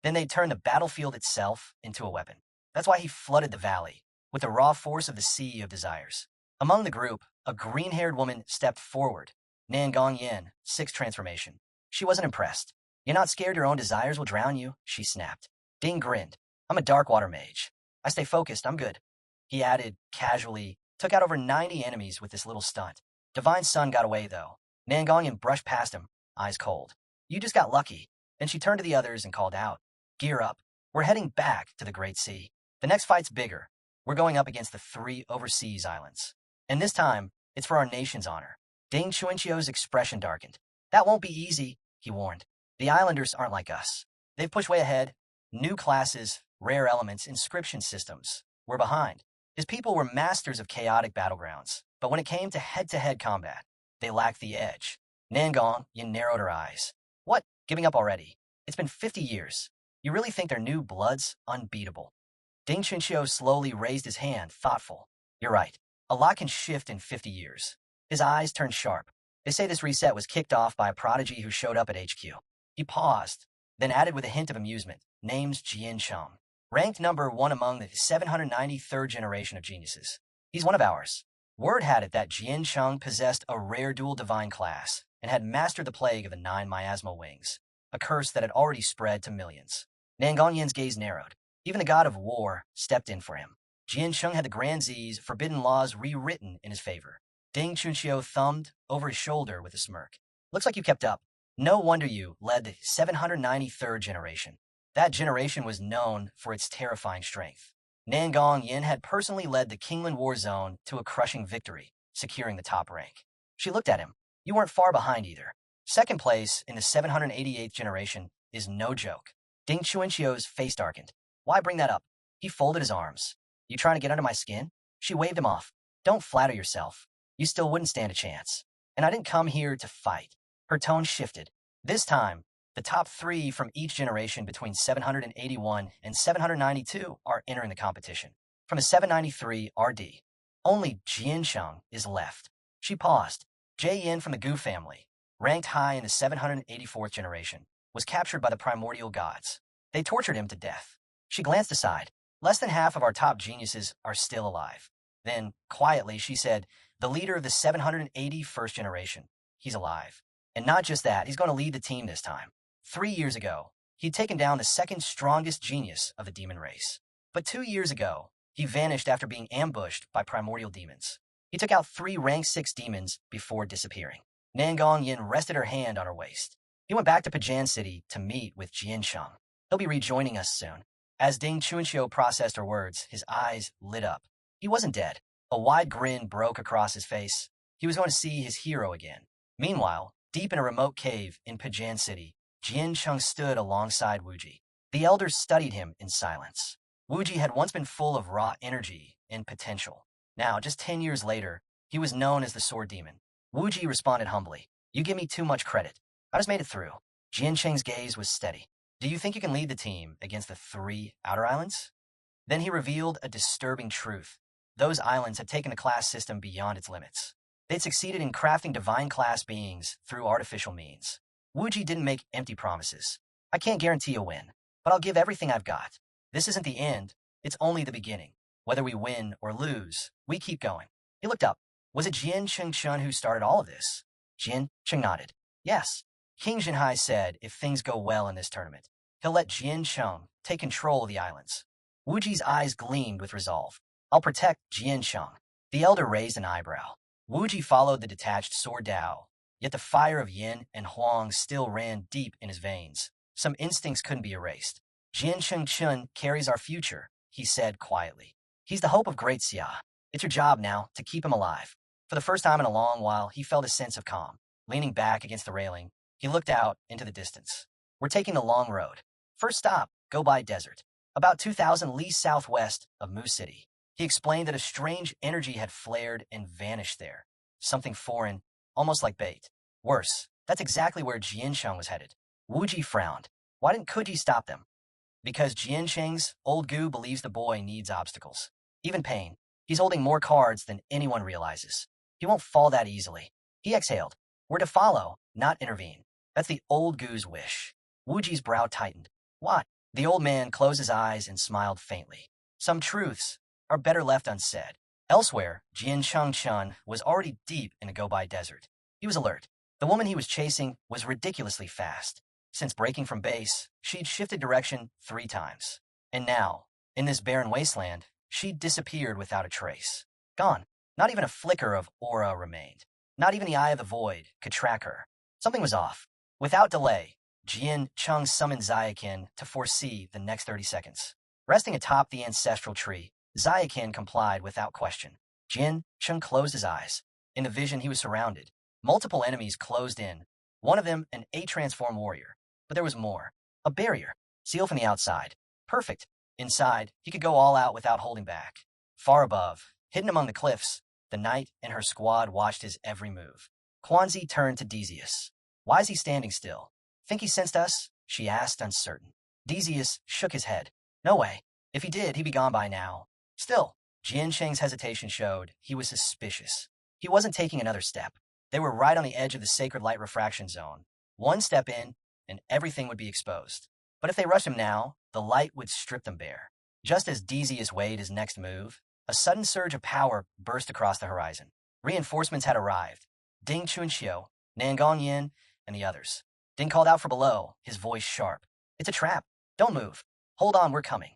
then they'd turn the battlefield itself into a weapon. That's why he flooded the valley, with the raw force of the Sea of Desires. Among the group, a green-haired woman stepped forward. Nangong Yin, 6th transformation. She wasn't impressed. You're not scared your own desires will drown you? She snapped. Ding grinned. I'm a Darkwater mage. I stay focused, I'm good. He added, casually, took out over 90 enemies with this little stunt. Divine Sun got away, though. Nangong Yin brushed past him, eyes cold. You just got lucky. Then she turned to the others and called out. Gear up. We're heading back to the Great Sea. The next fight's bigger. We're going up against the 3 overseas islands. And this time, it's for our nation's honor. Ding Chuanxiu's expression darkened. That won't be easy, he warned. The islanders aren't like us. They've pushed way ahead. New classes, rare elements, inscription systems. We're behind. His people were masters of chaotic battlegrounds, but when it came to head-to-head combat, they lacked the edge. Nangong Yin narrowed her eyes. What? Giving up already? It's been 50 years. You really think their new blood's unbeatable? Ding Chuanxiu slowly raised his hand, thoughtful. You're right. A lot can shift in 50 years. His eyes turned sharp. They say this reset was kicked off by a prodigy who showed up at HQ. He paused, then added with a hint of amusement. Name's Jian Cheng. Ranked number 1 among the 793rd generation of geniuses. He's one of ours. Word had it that Jian Cheng possessed a rare dual divine class and had mastered the plague of the 9 miasmal wings, a curse that had already spread to millions. Nangong Yin's gaze narrowed. Even the god of war stepped in for him. Jian Cheng had the Grand Z's forbidden laws rewritten in his favor. Ding Chuanxiu thumbed over his shoulder with a smirk. Looks like you kept up. No wonder you led the 793rd generation. That generation was known for its terrifying strength. Nangong Yin had personally led the Kingland War Zone to a crushing victory, securing the top rank. She looked at him. You weren't far behind either. Second place in the 788th generation is no joke. Ding Chuanxiu's face darkened. Why bring that up? He folded his arms. You trying to get under my skin? She waved him off. Don't flatter yourself. You still wouldn't stand a chance. And I didn't come here to fight. Her tone shifted. This time, The top three from each generation between 781 and 792 are entering the competition. From the 793 RD, only Jiansheng is left. She paused. Jie Yin from the Gu family, ranked high in the 784th generation, was captured by the primordial gods. They tortured him to death. She glanced aside. Less than half of our top geniuses are still alive. Then, quietly, she said, the leader of the 781st generation, he's alive. And not just that, he's going to lead the team this time. 3 years ago, he'd taken down the second strongest genius of the demon race. But 2 years ago, he vanished after being ambushed by primordial demons. He took out 3 rank 6 demons before disappearing. Nangong Yin rested her hand on her waist. He went back to Pajan City to meet with Jiansheng. He'll be rejoining us soon. As Ding Chunxiu processed her words, his eyes lit up. He wasn't dead. A wide grin broke across his face. He was going to see his hero again. Meanwhile, deep in a remote cave in Pajan City, Jiansheng stood alongside Wuji. The elders studied him in silence. Wuji had once been full of raw energy and potential. Now, just 10 years later, he was known as the Sword Demon. Wuji responded humbly, "You give me too much credit. I just made it through." Jiansheng's gaze was steady. "Do you think you can lead the team against the 3 outer islands?" Then he revealed a disturbing truth. Those islands had taken the class system beyond its limits. They'd succeeded in crafting divine class beings through artificial means. Wuji didn't make empty promises. "I can't guarantee a win, but I'll give everything I've got. This isn't the end, it's only the beginning. Whether we win or lose, we keep going." He looked up. Was it Jian Chengchun who started all of this? Jian Cheng nodded. Yes. King Jinhai said if things go well in this tournament, he'll let Jian Cheng take control of the islands. Wuji's eyes gleamed with resolve. "I'll protect Jian Cheng." The elder raised an eyebrow. Wuji followed the detached sword Dao, yet the fire of Yin and Huang still ran deep in his veins. Some instincts couldn't be erased. "Jian Chengchun carries our future," he said quietly. "He's the hope of Great Xia. It's your job now to keep him alive." For the first time in a long while, he felt a sense of calm. Leaning back against the railing, he looked out into the distance. "We're taking the long road. First stop, Gobai Desert, about 2,000 li southwest of Mu City." He explained that a strange energy had flared and vanished there. Something foreign, almost like bait. Worse, that's exactly where Jiansheng was headed. Wuji frowned. Why didn't Kuji stop them? Because Jiansheng's old Gu believes the boy needs obstacles. Even pain. He's holding more cards than anyone realizes. He won't fall that easily. He exhaled. We're to follow, not intervene. That's the old Gu's wish. Wuji's brow tightened. What? The old man closed his eyes and smiled faintly. Some truths are better left unsaid. Elsewhere, Jian Chengchun was already deep in the Gobai Desert. He was alert. The woman he was chasing was ridiculously fast. Since breaking from base, she'd shifted direction 3 times. And now, in this barren wasteland, she'd disappeared without a trace. Gone. Not even a flicker of aura remained. Not even the eye of the void could track her. Something was off. Without delay, Jian Cheng summoned Zayakin to foresee the next 30 seconds. Resting atop the ancestral tree, Zayakin complied without question. Jian Cheng closed his eyes. In the vision, he was surrounded. Multiple enemies closed in. One of them, an A-transformed warrior. But there was more. A barrier. Sealed from the outside. Perfect. Inside, he could go all out without holding back. Far above, hidden among the cliffs, the knight and her squad watched his every move. Quanzi turned to Decius. Why is he standing still? Think he sensed us? She asked, uncertain. Decius shook his head. No way. If he did, he'd be gone by now. Still, Jiansheng's hesitation showed he was suspicious. He wasn't taking another step. They were right on the edge of the sacred light refraction zone. One step in, and everything would be exposed. But if they rushed him now, the light would strip them bare. Just as Decius weighed his next move, a sudden surge of power burst across the horizon. Reinforcements had arrived. Ding Chunxiu, Nangong Yin, and the others. Ding called out from below, his voice sharp. It's a trap. Don't move. Hold on, we're coming.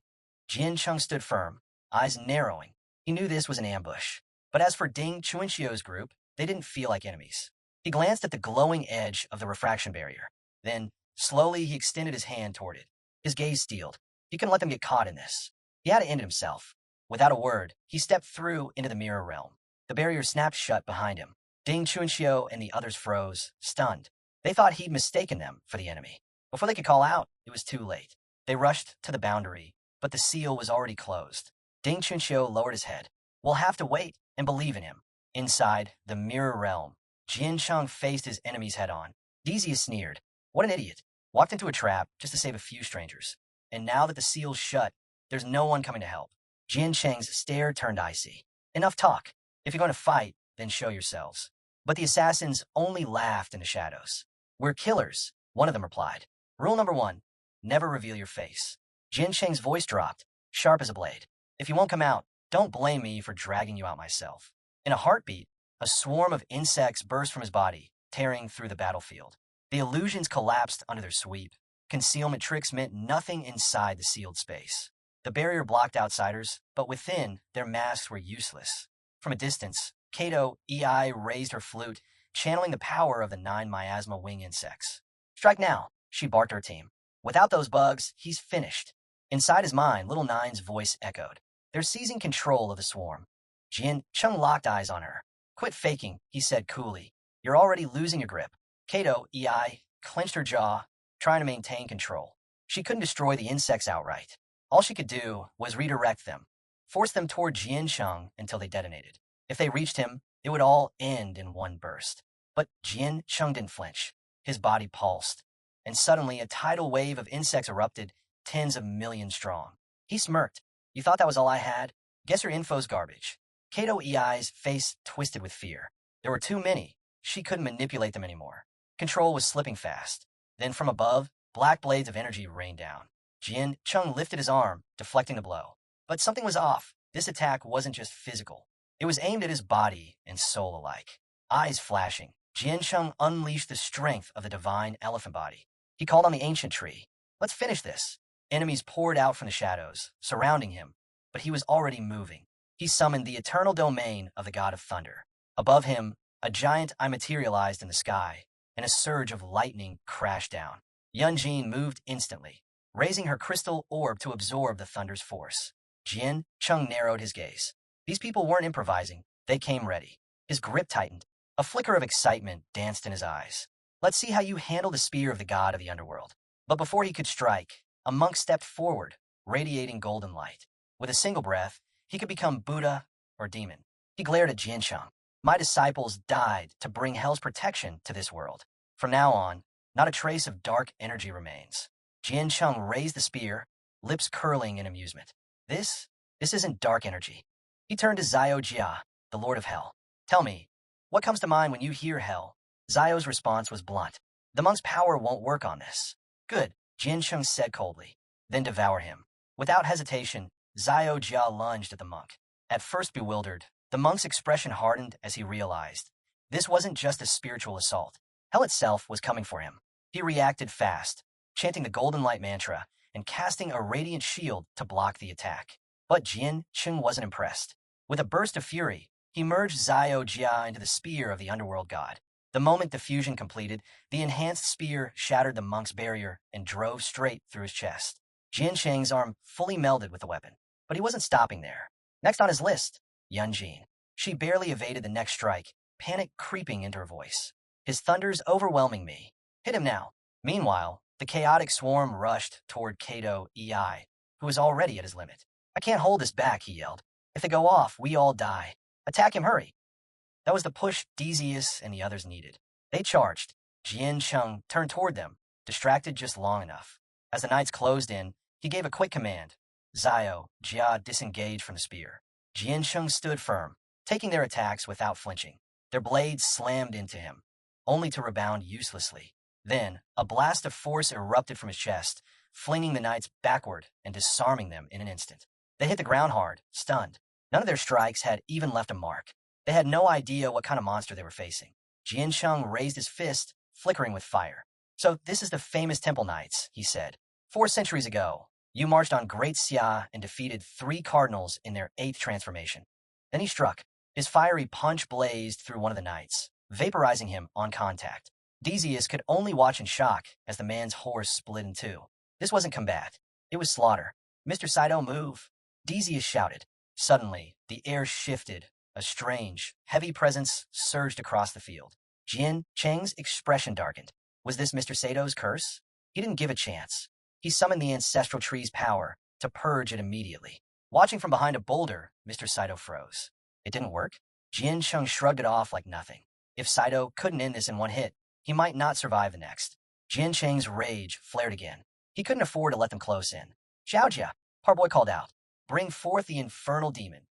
Jian Cheng stood firm, eyes narrowing. He knew this was an ambush. But as for Ding Chunxiu's group, they didn't feel like enemies. He glanced at the glowing edge of the refraction barrier. Then, slowly, he extended his hand toward it. His gaze steeled. He couldn't let them get caught in this. He had to end it himself. Without a word, he stepped through into the mirror realm. The barrier snapped shut behind him. Ding Chunxiu and the others froze, stunned. They thought he'd mistaken them for the enemy. Before they could call out, it was too late. They rushed to the boundary, but the seal was already closed. Ding Chunxiu lowered his head. We'll have to wait and believe in him. Inside the mirror realm, Jian Cheng faced his enemies head-on. Decius sneered. What an idiot. Walked into a trap just to save a few strangers. And now that the seal's shut, there's no one coming to help. Jian Cheng's stare turned icy. Enough talk. If you're going to fight, then show yourselves. But the assassins only laughed in the shadows. We're killers, one of them replied. Rule number 1, never reveal your face. Jian Cheng's voice dropped, sharp as a blade. If you won't come out, don't blame me for dragging you out myself. In a heartbeat, a swarm of insects burst from his body, tearing through the battlefield. The illusions collapsed under their sweep. Concealment tricks meant nothing inside the sealed space. The barrier blocked outsiders, but within, their masks were useless. From a distance, Kato EI raised her flute, channeling the power of the 9 miasma wing insects. Strike now, she barked at her team. Without those bugs, he's finished. Inside his mind, Little Nine's voice echoed. They're seizing control of the swarm. Jian Chung locked eyes on her. Quit faking, he said coolly. You're already losing your grip. Kato EI clenched her jaw, trying to maintain control. She couldn't destroy the insects outright. All she could do was redirect them, force them toward Jian Chung until they detonated. If they reached him, it would all end in one burst. But Jian Chung didn't flinch. His body pulsed, and suddenly a tidal wave of insects erupted, tens of millions strong. He smirked. You thought that was all I had? Guess your info's garbage. Kato EI's face twisted with fear. There were too many. She couldn't manipulate them anymore. Control was slipping fast. Then from above, black blades of energy rained down. Jian Chung lifted his arm, deflecting the blow. But something was off. This attack wasn't just physical. It was aimed at his body and soul alike. Eyes flashing, Jian Chung unleashed the strength of the divine elephant body. He called on the ancient tree. Let's finish this. Enemies poured out from the shadows, surrounding him, but he was already moving. He summoned the eternal domain of the god of thunder. Above him, a giant eye materialized in the sky, and a surge of lightning crashed down. Yunjin moved instantly, raising her crystal orb to absorb the thunder's force. Jian Chung narrowed his gaze. These people weren't improvising. They came ready. His grip tightened. A flicker of excitement danced in his eyes. Let's see how you handle the spear of the god of the underworld. But before he could strike, a monk stepped forward, radiating golden light. With a single breath, he could become Buddha or demon. He glared at Jian Chung. My disciples died to bring hell's protection to this world. From now on, not a trace of dark energy remains. Jian Chung raised the spear, lips curling in amusement. This isn't dark energy. He turned to Zio Jia, the Lord of Hell. Tell me, what comes to mind when you hear hell? Zio's response was blunt. The monk's power won't work on this. Good, Jian Chung said coldly. Then devour him. Without hesitation, Zio Jia lunged at the monk. At first bewildered, the monk's expression hardened as he realized. This wasn't just a spiritual assault. Hell itself was coming for him. He reacted fast, chanting the golden light mantra and casting a radiant shield to block the attack. But Jian Chung wasn't impressed. With a burst of fury, he merged Zio Jia into the spear of the underworld god. The moment the fusion completed, the enhanced spear shattered the monk's barrier and drove straight through his chest. Jian Cheng's arm fully melded with the weapon, but he wasn't stopping there. Next on his list, Yunjin. She barely evaded the next strike, panic creeping into her voice. His thunder's overwhelming me. Hit him now. Meanwhile, the chaotic swarm rushed toward Kato EI, who was already at his limit. I can't hold this back, he yelled. If they go off, we all die. Attack him, hurry. That was the push Decius and the others needed. They charged. Jian Chung turned toward them, distracted just long enough. As the knights closed in, he gave a quick command. Zio Jia disengaged from the spear. Jian Chung stood firm, taking their attacks without flinching. Their blades slammed into him, only to rebound uselessly. Then, a blast of force erupted from his chest, flinging the knights backward and disarming them in an instant. They hit the ground hard, stunned. None of their strikes had even left a mark. They had no idea what kind of monster they were facing. Jian Chung raised his fist, flickering with fire. So this is the famous Temple Knights, he said. 4 centuries ago, you marched on Great Xia and defeated 3 cardinals in their 8th transformation. Then he struck. His fiery punch blazed through one of the knights, vaporizing him on contact. Decius could only watch in shock as the man's horse split in two. This wasn't combat. It was slaughter. Mr. Saito, move. Decius shouted. Suddenly, the air shifted. A strange, heavy presence surged across the field. Jian Cheng's expression darkened. Was this Mr. Sato's curse? He didn't give a chance. He summoned the ancestral tree's power to purge it immediately. Watching from behind a boulder, Mr. Saito froze. It didn't work. Jian Chung shrugged it off like nothing. If Saito couldn't end this in one hit, he might not survive the next. Cheng's rage flared again. He couldn't afford to let them close in. Xiaojia, Parboy called out. Bring forth the infernal demon.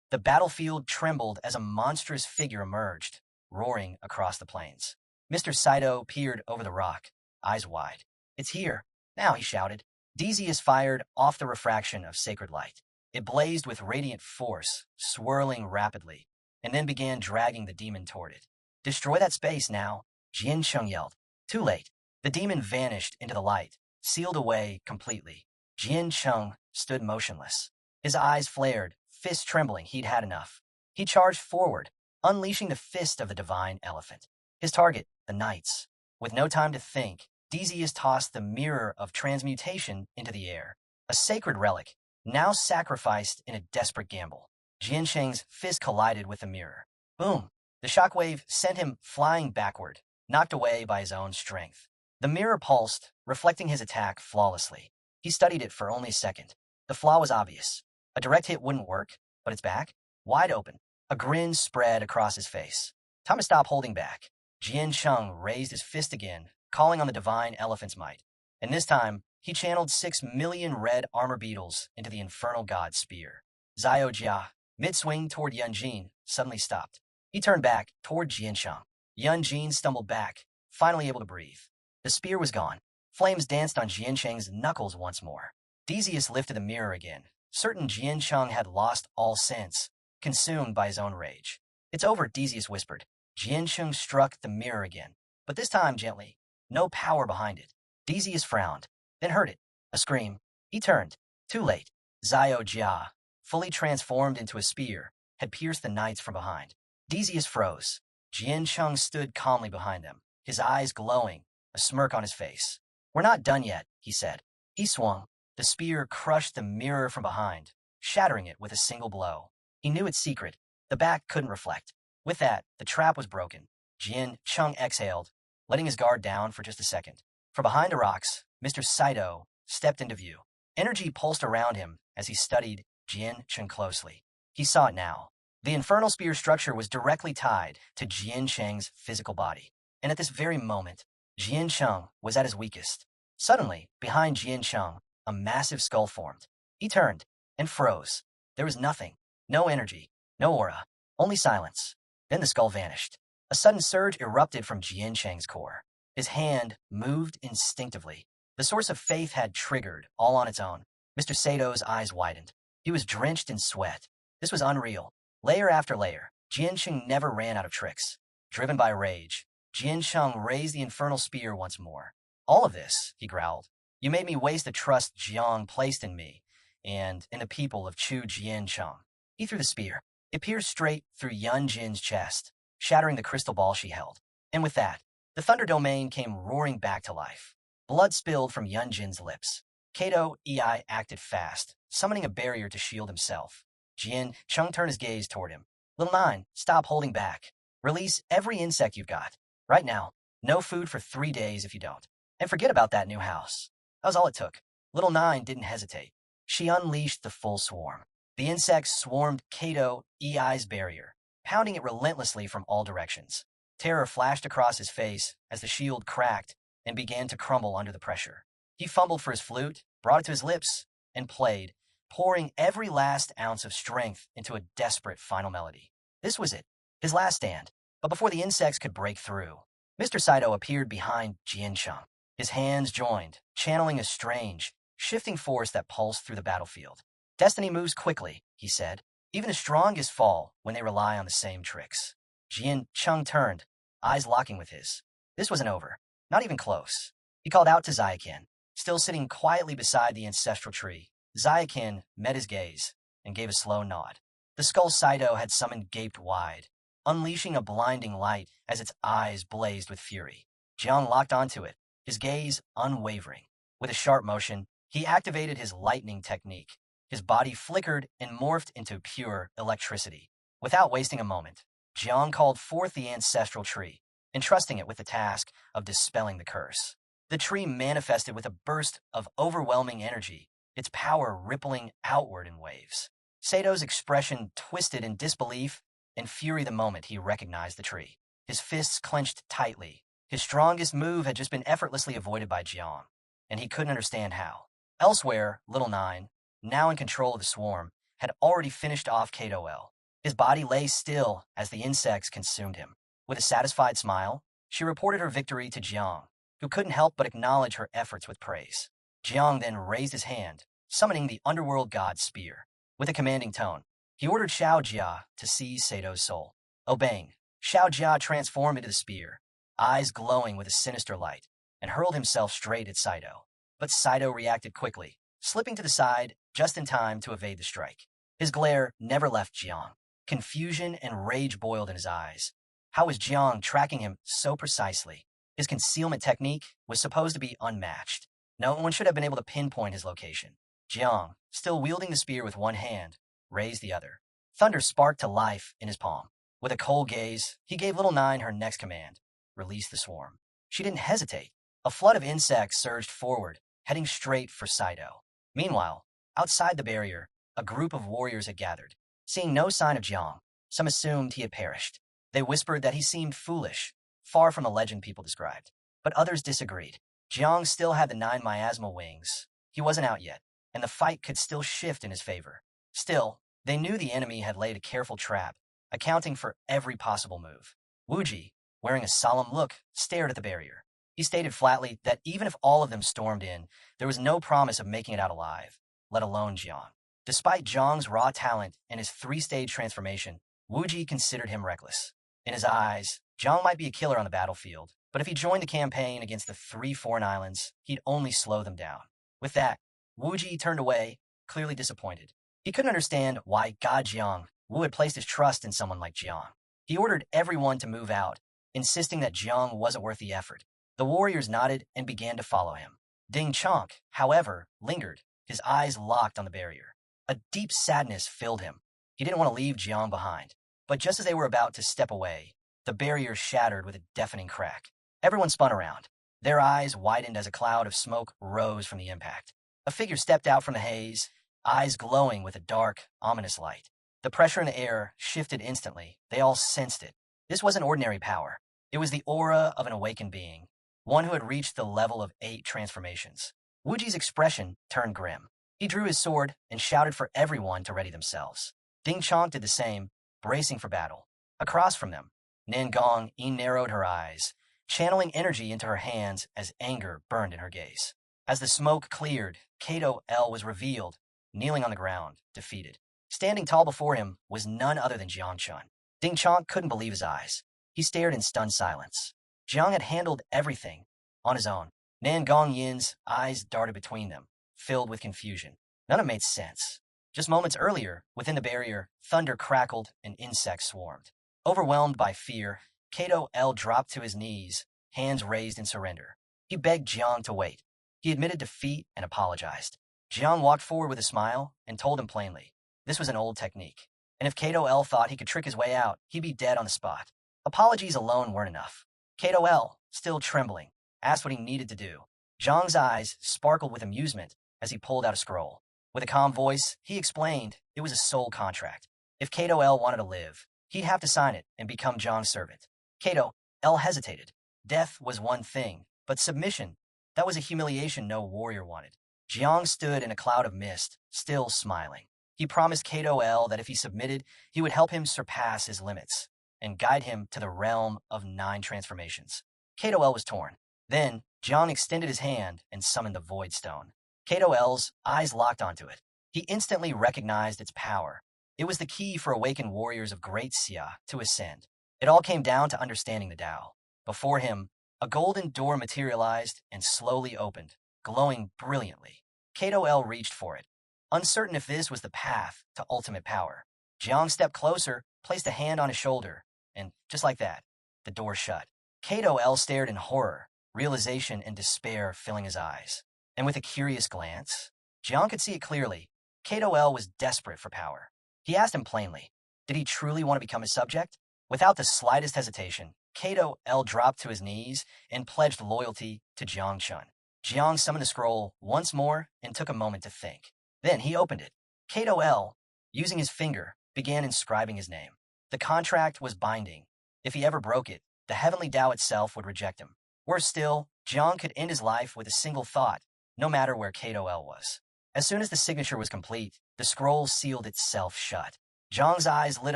The battlefield trembled as a monstrous figure emerged, roaring across the plains. Mr. Saito peered over the rock, eyes wide. It's here. Now, he shouted. Dezius fired off the refraction of sacred light. It blazed with radiant force, swirling rapidly, and then began dragging the demon toward it. Destroy that space now, Jian Cheng yelled. Too late. The demon vanished into the light, sealed away completely. Jian Cheng stood motionless. His eyes flared, fists trembling. He'd had enough. He charged forward, unleashing the fist of the divine elephant. His target, the knights. With no time to think, Dezius tossed the mirror of transmutation into the air. A sacred relic, now sacrificed in a desperate gamble. Jian Cheng's fist collided with the mirror. Boom! The shockwave sent him flying backward, knocked away by his own strength. The mirror pulsed, reflecting his attack flawlessly. He studied it for only a second. The flaw was obvious. A direct hit wouldn't work, but its back, wide open. A grin spread across his face. Time to stop holding back. Jian Cheng raised his fist again, calling on the divine elephant's might. And this time, he channeled 6 million red armor beetles into the infernal god's spear. Xiao Jia, mid-swing toward Yun Jin, suddenly stopped. He turned back toward Jian Cheng. Yun Jin stumbled back, finally able to breathe. The spear was gone. Flames danced on Jian Cheng's knuckles once more. Dezius lifted the mirror again, certain Jian Cheng had lost all sense, consumed by his own rage. It's over, Dezius whispered. Jian Cheng struck the mirror again, but this time gently. No power behind it. Dezius frowned, then heard it. A scream. He turned. Too late. Xiao Jia, fully transformed into a spear, had pierced the knights from behind. Dezius froze. Jian Cheng stood calmly behind them, his eyes glowing, a smirk on his face. We're not done yet, he said. He swung. The spear crushed the mirror from behind, shattering it with a single blow. He knew its secret. The back couldn't reflect. With that, the trap was broken. Jian Cheng exhaled, letting his guard down for just a second. From behind the rocks, Mr. Saito stepped into view. Energy pulsed around him as he studied Jian Cheng closely. He saw it now. The infernal spear structure was directly tied to Jian Cheng's physical body. And at this very moment, Jian Cheng was at his weakest. Suddenly, behind Jian Cheng, a massive skull formed. He turned and froze. There was nothing. No energy. No aura. Only silence. Then the skull vanished. A sudden surge erupted from Jian Cheng's core. His hand moved instinctively. The source of faith had triggered, all on its own. Mr. Sato's eyes widened. He was drenched in sweat. This was unreal. Layer after layer, Jian Cheng never ran out of tricks. Driven by rage, Jian Cheng raised the infernal spear once more. All of this, he growled. You made me waste the trust Jiang placed in me and in the people of Chu Jian Cheng. He threw the spear. It pierced straight through Yun Jin's chest, shattering the crystal ball she held. And with that, the Thunder Domain came roaring back to life. Blood spilled from Yun Jin's lips. Kato Ei acted fast, summoning a barrier to shield himself. Jian Cheng turned his gaze toward him. Little Nine, stop holding back. Release every insect you've got. Right now, no food for 3 days if you don't. And forget about that new house. That was all it took. Little Nine didn't hesitate. She unleashed the full swarm. The insects swarmed Kato Ei's barrier, pounding it relentlessly from all directions. Terror flashed across his face as the shield cracked and began to crumble under the pressure. He fumbled for his flute, brought it to his lips, and played, pouring every last ounce of strength into a desperate final melody. This was it, his last stand. But before the insects could break through, Mr. Saito appeared behind Jian Cheng. His hands joined, channeling a strange, shifting force that pulsed through the battlefield. Destiny moves quickly, he said. Even the strongest fall when they rely on the same tricks. Jian Cheng turned, eyes locking with his. This wasn't over. Not even close. He called out to Zayakin, still sitting quietly beside the ancestral tree. Zayakin met his gaze and gave a slow nod. The skull Saito had summoned gaped wide, unleashing a blinding light as its eyes blazed with fury. Jiang locked onto it, his gaze unwavering. With a sharp motion, he activated his lightning technique. His body flickered and morphed into pure electricity. Without wasting a moment, Jiang called forth the ancestral tree, entrusting it with the task of dispelling the curse. The tree manifested with a burst of overwhelming energy, its power rippling outward in waves. Sato's expression twisted in disbelief and fury the moment he recognized the tree. His fists clenched tightly, His strongest move had just been effortlessly avoided by Jiang, and he couldn't understand how. Elsewhere, Little Nine, now in control of the swarm, had already finished off Kato L. His body lay still as the insects consumed him. With a satisfied smile, she reported her victory to Jiang, who couldn't help but acknowledge her efforts with praise. Jiang then raised his hand, summoning the underworld god's spear. With a commanding tone, he ordered Xiao Jia to seize Sato's soul. Obeying, Xiao Jia transformed into the spear, eyes glowing with a sinister light, and hurled himself straight at Saito. But Saito reacted quickly, slipping to the side just in time to evade the strike. His glare never left Jiang. Confusion and rage boiled in his eyes. How was Jiang tracking him so precisely? His concealment technique was supposed to be unmatched. No one should have been able to pinpoint his location. Jiang, still wielding the spear with one hand, raised the other. Thunder sparked to life in his palm. With a cold gaze, he gave Little Nine her next command: release the swarm. She didn't hesitate. A flood of insects surged forward, heading straight for Saito. Meanwhile, outside the barrier, a group of warriors had gathered. Seeing no sign of Jiang, some assumed he had perished. They whispered that he seemed foolish, far from the legend people described. But others disagreed. Jiang still had the 9 miasmal wings. He wasn't out yet, and the fight could still shift in his favor. Still, they knew the enemy had laid a careful trap, accounting for every possible move. Wuji, wearing a solemn look, stared at the barrier. He stated flatly that even if all of them stormed in, there was no promise of making it out alive, let alone Jiang. Despite Jiang's raw talent and his 3-stage transformation, Wuji considered him reckless. In his eyes, Jiang might be a killer on the battlefield, but if he joined the campaign against the 3 foreign islands, he'd only slow them down. With that, Wuji turned away, clearly disappointed. He couldn't understand why God Jiang Wu had placed his trust in someone like Jiang. He ordered everyone to move out, insisting that Jiang wasn't worth the effort. The warriors nodded and began to follow him. Ding Chonk, however, lingered, his eyes locked on the barrier. A deep sadness filled him. He didn't want to leave Jiang behind. But just as they were about to step away, the barrier shattered with a deafening crack. Everyone spun around. Their eyes widened as a cloud of smoke rose from the impact. A figure stepped out from the haze, eyes glowing with a dark, ominous light. The pressure in the air shifted instantly. They all sensed it. This wasn't ordinary power. It was the aura of an awakened being, one who had reached the level of 8 transformations. Wuji's expression turned grim. He drew his sword and shouted for everyone to ready themselves. Ding Chonk did the same, bracing for battle. Across from them, Nangong narrowed her eyes, channeling energy into her hands as anger burned in her gaze. As the smoke cleared, Kato L was revealed, kneeling on the ground, defeated. Standing tall before him was none other than Jiang Chun. Ding Chonk couldn't believe his eyes. He stared in stunned silence. Jiang had handled everything on his own. Nangong Yin's eyes darted between them, filled with confusion. None of it made sense. Just moments earlier, within the barrier, thunder crackled and insects swarmed. Overwhelmed by fear, Kato L dropped to his knees, hands raised in surrender. He begged Jiang to wait. He admitted defeat and apologized. Jiang walked forward with a smile and told him plainly, this was an old technique, and if Kato L thought he could trick his way out, he'd be dead on the spot. Apologies alone weren't enough. Kato L, still trembling, asked what he needed to do. Jiang's eyes sparkled with amusement as he pulled out a scroll. With a calm voice, he explained it was a soul contract. If Kato L wanted to live, he'd have to sign it and become Jiang's servant. Kato L hesitated. Death was one thing, but submission, that was a humiliation no warrior wanted. Jiang stood in a cloud of mist, still smiling. He promised Kato L that if he submitted, he would help him surpass his limits and guide him to the realm of 9 transformations. Kato L was torn. Then, Jiang extended his hand and summoned the Void Stone. Kato L's eyes locked onto it. He instantly recognized its power. It was the key for awakened warriors of Great Xia to ascend. It all came down to understanding the Tao. Before him, a golden door materialized and slowly opened, glowing brilliantly. Kato L reached for it, uncertain if this was the path to ultimate power. Jiang stepped closer, placed a hand on his shoulder, and just like that, the door shut. Kato L stared in horror, realization and despair filling his eyes. And with a curious glance, Jiang could see it clearly. Kato L was desperate for power. He asked him plainly, did he truly want to become his subject? Without the slightest hesitation, Kato L dropped to his knees and pledged loyalty to Jiang Chun. Jiang summoned the scroll once more and took a moment to think. Then he opened it. Kato L, using his finger, began inscribing his name. The contract was binding. If he ever broke it, the heavenly Tao itself would reject him. Worse still, Jiang could end his life with a single thought, no matter where Kato L was. As soon as the signature was complete, the scroll sealed itself shut. Jiang's eyes lit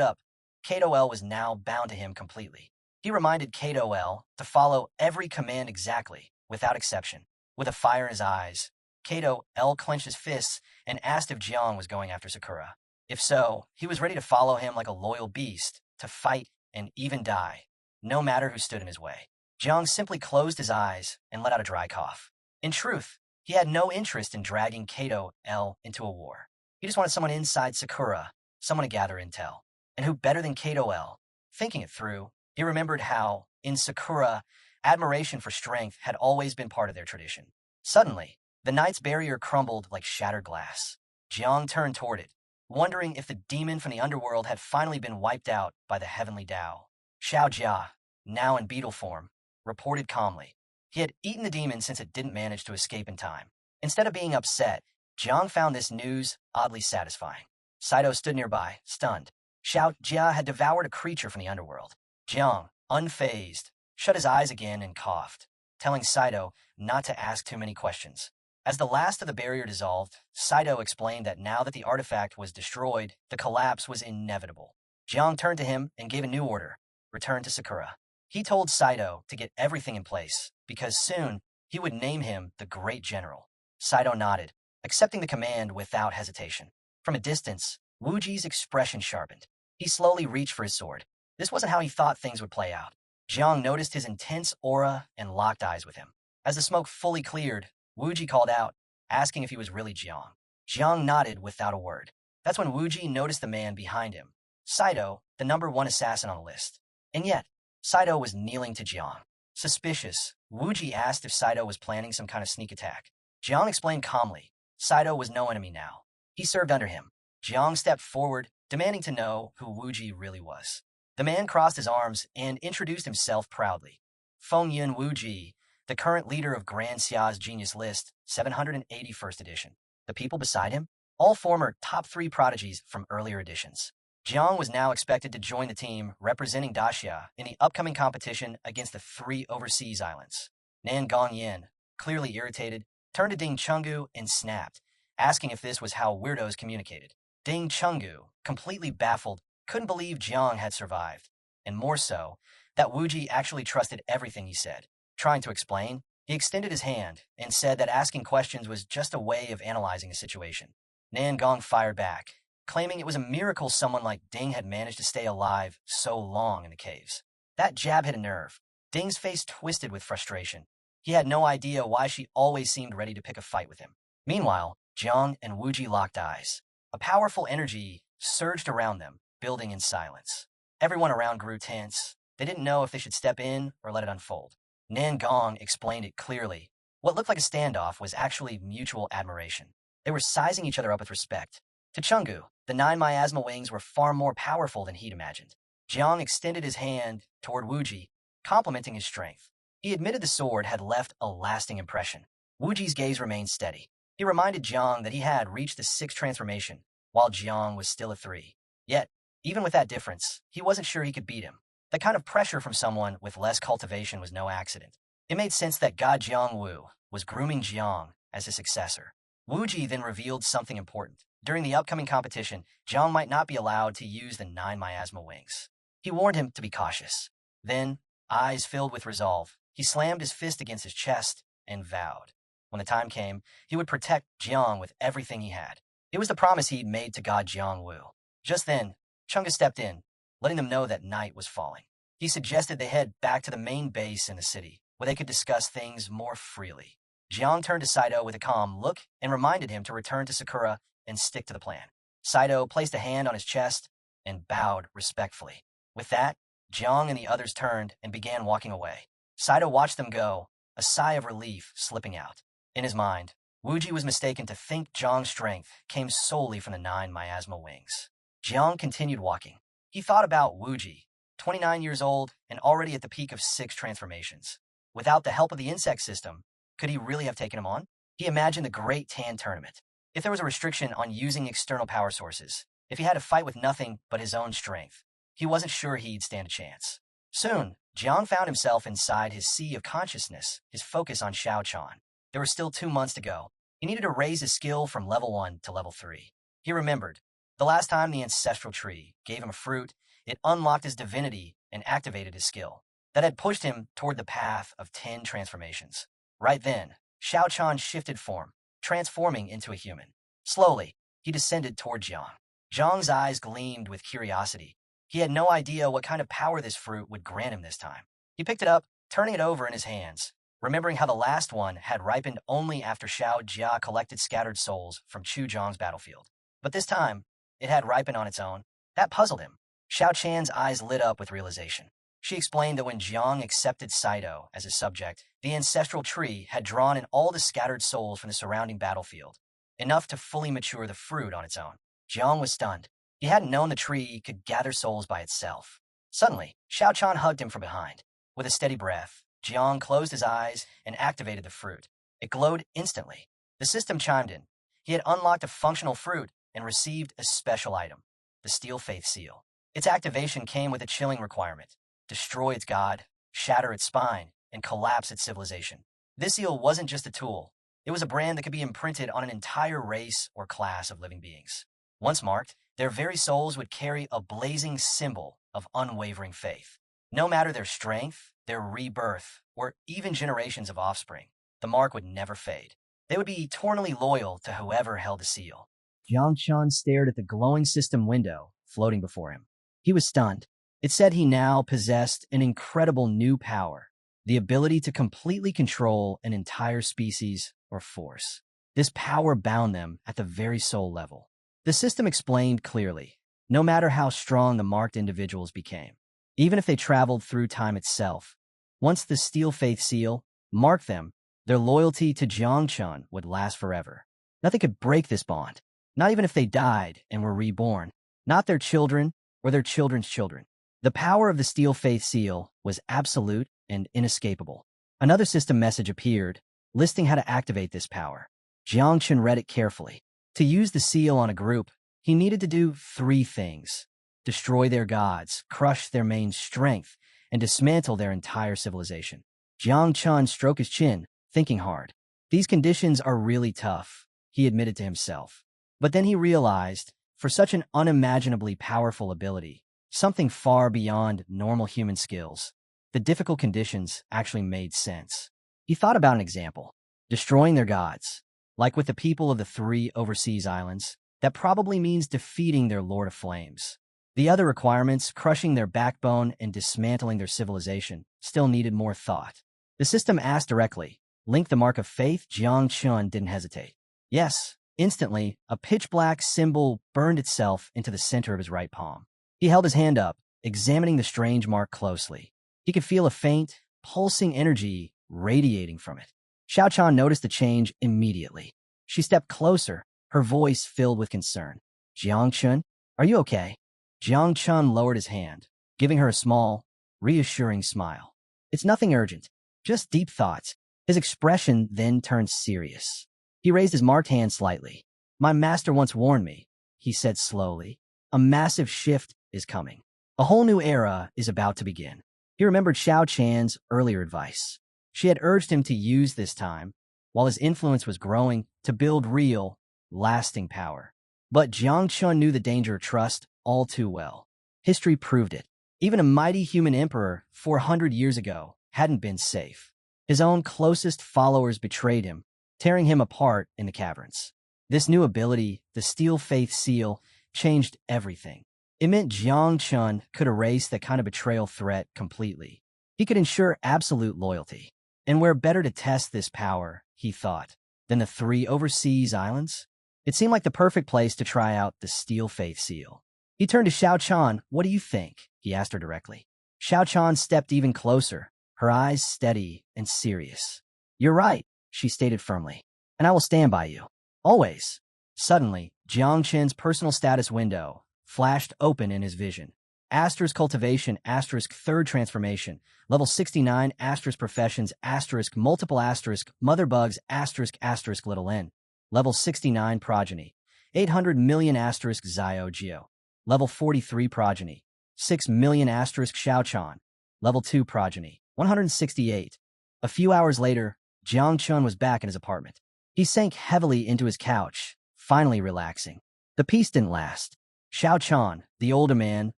up. Kato L was now bound to him completely. He reminded Kato L to follow every command exactly, without exception. With a fire in his eyes, Kato L clenched his fists and asked if Jiang was going after Sakura. If so, he was ready to follow him like a loyal beast, to fight and even die, no matter who stood in his way. Jiang simply closed his eyes and let out a dry cough. In truth, he had no interest in dragging Kato L into a war. He just wanted someone inside Sakura, someone to gather intel. And who better than Kato L? Thinking it through, he remembered how, in Sakura, admiration for strength had always been part of their tradition. Suddenly, the knight's barrier crumbled like shattered glass. Jiang turned toward it, wondering if the demon from the underworld had finally been wiped out by the heavenly Tao. Xiao Jia, now in beetle form, reported calmly. He had eaten the demon since it didn't manage to escape in time. Instead of being upset, Jiang found this news oddly satisfying. Saito stood nearby, stunned. Xiao Jia had devoured a creature from the underworld. Jiang, unfazed, shut his eyes again and coughed, telling Saito not to ask too many questions. As the last of the barrier dissolved, Saito explained that now that the artifact was destroyed, the collapse was inevitable. Jiang turned to him and gave a new order: return to Sakura. He told Saito to get everything in place, because soon he would name him the Great General. Saito nodded, accepting the command without hesitation. From a distance, Wuji's expression sharpened. He slowly reached for his sword. This wasn't how he thought things would play out. Jiang noticed his intense aura and locked eyes with him. As the smoke fully cleared, Wuji called out, asking if he was really Jiang. Jiang nodded without a word. That's when Wuji noticed the man behind him, Saito, the #1 assassin on the list. And yet, Saito was kneeling to Jiang. Suspicious, Wuji asked if Saito was planning some kind of sneak attack. Jiang explained calmly, Saito was no enemy now. He served under him. Jiang stepped forward, demanding to know who Wuji really was. The man crossed his arms and introduced himself proudly. Fengyun Wuji, the current leader of Grand Xia's Genius List, 781st edition. The people beside him, all former top 3 prodigies from earlier editions. Jiang was now expected to join the team representing Daxia in the upcoming competition against the 3 overseas islands. Nan Gongyan, clearly irritated, turned to Ding Chungu and snapped, asking if this was how weirdos communicated. Ding Chungu, completely baffled, couldn't believe Jiang had survived, and more so, that Wuji actually trusted everything he said. Trying to explain, he extended his hand and said that asking questions was just a way of analyzing the situation. Nan Gong fired back, claiming it was a miracle someone like Ding had managed to stay alive so long in the caves. That jab hit a nerve. Ding's face twisted with frustration. He had no idea why she always seemed ready to pick a fight with him. Meanwhile, Jiang and Wuji locked eyes. A powerful energy surged around them, building in silence. Everyone around grew tense. They didn't know if they should step in or let it unfold. Nan Gong explained it clearly. What looked like a standoff was actually mutual admiration. They were sizing each other up with respect. To Chungu, the 9 miasma wings were far more powerful than he'd imagined. Jiang extended his hand toward Wuji, complimenting his strength. He admitted the sword had left a lasting impression. Wuji's gaze remained steady. He reminded Jiang that he had reached the 6th transformation, while Jiang was still a 3. Yet, even with that difference, he wasn't sure he could beat him. The kind of pressure from someone with less cultivation was no accident. It made sense that God Jiang Wu was grooming Jiang as his successor. Wuji then revealed something important. During the upcoming competition, Jiang might not be allowed to use the 9 miasma wings. He warned him to be cautious. Then, eyes filled with resolve, he slammed his fist against his chest and vowed. When the time came, he would protect Jiang with everything he had. It was the promise he'd made to God Jiang Wu. Just then, Chunga stepped in, letting them know that night was falling. He suggested they head back to the main base in the city, where they could discuss things more freely. Jiang turned to Saito with a calm look and reminded him to return to Sakura and stick to the plan. Saito placed a hand on his chest and bowed respectfully. With that, Jiang and the others turned and began walking away. Saito watched them go, a sigh of relief slipping out. In his mind, Wuji was mistaken to think Jiang's strength came solely from the 9 miasma wings. Jiang continued walking. He thought about Wuji, 29 years old and already at the peak of 6 transformations. Without the help of the insect system, could he really have taken him on? He imagined the Great Tan Tournament. If there was a restriction on using external power sources, if he had to fight with nothing but his own strength, he wasn't sure he'd stand a chance. Soon, Jiang found himself inside his sea of consciousness, his focus on Xiao Chan. There were still 2 months to go. He needed to raise his skill from level 1 to level 3. He remembered. The last time the ancestral tree gave him a fruit, it unlocked his divinity and activated his skill. That had pushed him toward the path of 10 transformations. Right then, Xiao Chan shifted form, transforming into a human. Slowly, he descended toward Jiang. Jiang's eyes gleamed with curiosity. He had no idea what kind of power this fruit would grant him this time. He picked it up, turning it over in his hands, remembering how the last one had ripened only after Xiao Jia collected scattered souls from Chu Zhang's battlefield. But this time, it had ripened on its own. That puzzled him. Xiao Chan's eyes lit up with realization. She explained that when Jiang accepted Saito as his subject, the ancestral tree had drawn in all the scattered souls from the surrounding battlefield, enough to fully mature the fruit on its own. Jiang was stunned. He hadn't known the tree could gather souls by itself. Suddenly, Xiao Chan hugged him from behind. With a steady breath, Jiang closed his eyes and activated the fruit. It glowed instantly. The system chimed in. He had unlocked a functional fruit and received a special item, the Steel Faith Seal. Its activation came with a chilling requirement: destroy its god, shatter its spine, and collapse its civilization. This seal wasn't just a tool. It was a brand that could be imprinted on an entire race or class of living beings. Once marked, their very souls would carry a blazing symbol of unwavering faith. No matter their strength, their rebirth, or even generations of offspring, the mark would never fade. They would be eternally loyal to whoever held the seal. Jiang Chun stared at the glowing system window floating before him. He was stunned. It said he now possessed an incredible new power, the ability to completely control an entire species or force. This power bound them at the very soul level. The system explained clearly, no matter how strong the marked individuals became, even if they traveled through time itself, once the Steel Faith Seal marked them, their loyalty to Jiang Chun would last forever. Nothing could break this bond, not even if they died and were reborn, not their children or their children's children. The power of the Steel Faith Seal was absolute and inescapable. Another system message appeared, listing how to activate this power. Jiang Chun read it carefully. To use the seal on a group, he needed to do 3 things: destroy their gods, crush their main strength, and dismantle their entire civilization. Jiang Chun stroked his chin, thinking hard. These conditions are really tough, he admitted to himself. But then he realized, for such an unimaginably powerful ability, something far beyond normal human skills, the difficult conditions actually made sense. He thought about an example: destroying their gods. Like with the people of the 3 overseas islands, that probably means defeating their Lord of Flames. The other requirements, crushing their backbone and dismantling their civilization, still needed more thought. The system asked directly, link the mark of faith? Jiang Chun didn't hesitate. Yes. Instantly, a pitch-black symbol burned itself into the center of his right palm. He held his hand up, examining the strange mark closely. He could feel a faint, pulsing energy radiating from it. Xiao Chan noticed the change immediately. She stepped closer, her voice filled with concern. Jiang Chun, are you okay? Jiang Chun lowered his hand, giving her a small, reassuring smile. It's nothing urgent, just deep thoughts. His expression then turned serious. He raised his marked hand slightly. My master once warned me, he said slowly. A massive shift is coming. A whole new era is about to begin. He remembered Xiao Chan's earlier advice. She had urged him to use this time, while his influence was growing, to build real, lasting power. But Jiang Chun knew the danger of trust all too well. History proved it. Even a mighty human emperor 400 years ago hadn't been safe. His own closest followers betrayed him, tearing him apart in the caverns. This new ability, the Steel Faith Seal, changed everything. It meant Jiang Chun could erase that kind of betrayal threat completely. He could ensure absolute loyalty. And where better to test this power, he thought, than the 3 overseas islands? It seemed like the perfect place to try out the Steel Faith Seal. He turned to Xiao Chan. What do you think? He asked her directly. Xiao Chan stepped even closer, her eyes steady and serious. You're right, she stated firmly, and I will stand by you. Always. Suddenly, Jiang Chen's personal status window flashed open in his vision. Asterisk cultivation, asterisk 3rd transformation, level 69, asterisk professions, asterisk multiple asterisk mother bugs, asterisk asterisk little n. Level 69 progeny, 800 million asterisk Zio Geo. Level 43 progeny, 6 million asterisk Xiao Chan. Level 2 Progeny. 168. A few hours later, Jiang Chun was back in his apartment. He sank heavily into his couch, finally relaxing. The peace didn't last. Xiao Chan, the older man,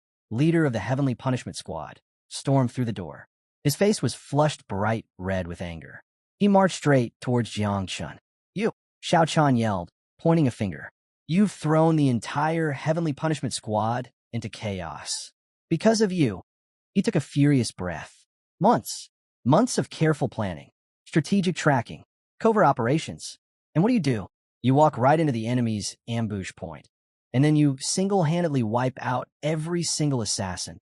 leader of the Heavenly Punishment Squad, stormed through the door. His face was flushed bright red with anger. He marched straight towards Jiang Chun. "You!" Xiao Chan yelled, pointing a finger. "You've thrown the entire Heavenly Punishment Squad into chaos. Because of you." He took a furious breath. Months of careful planning, strategic tracking, covert operations. And what do? You walk right into the enemy's ambush point, and then you single-handedly wipe out every single assassin.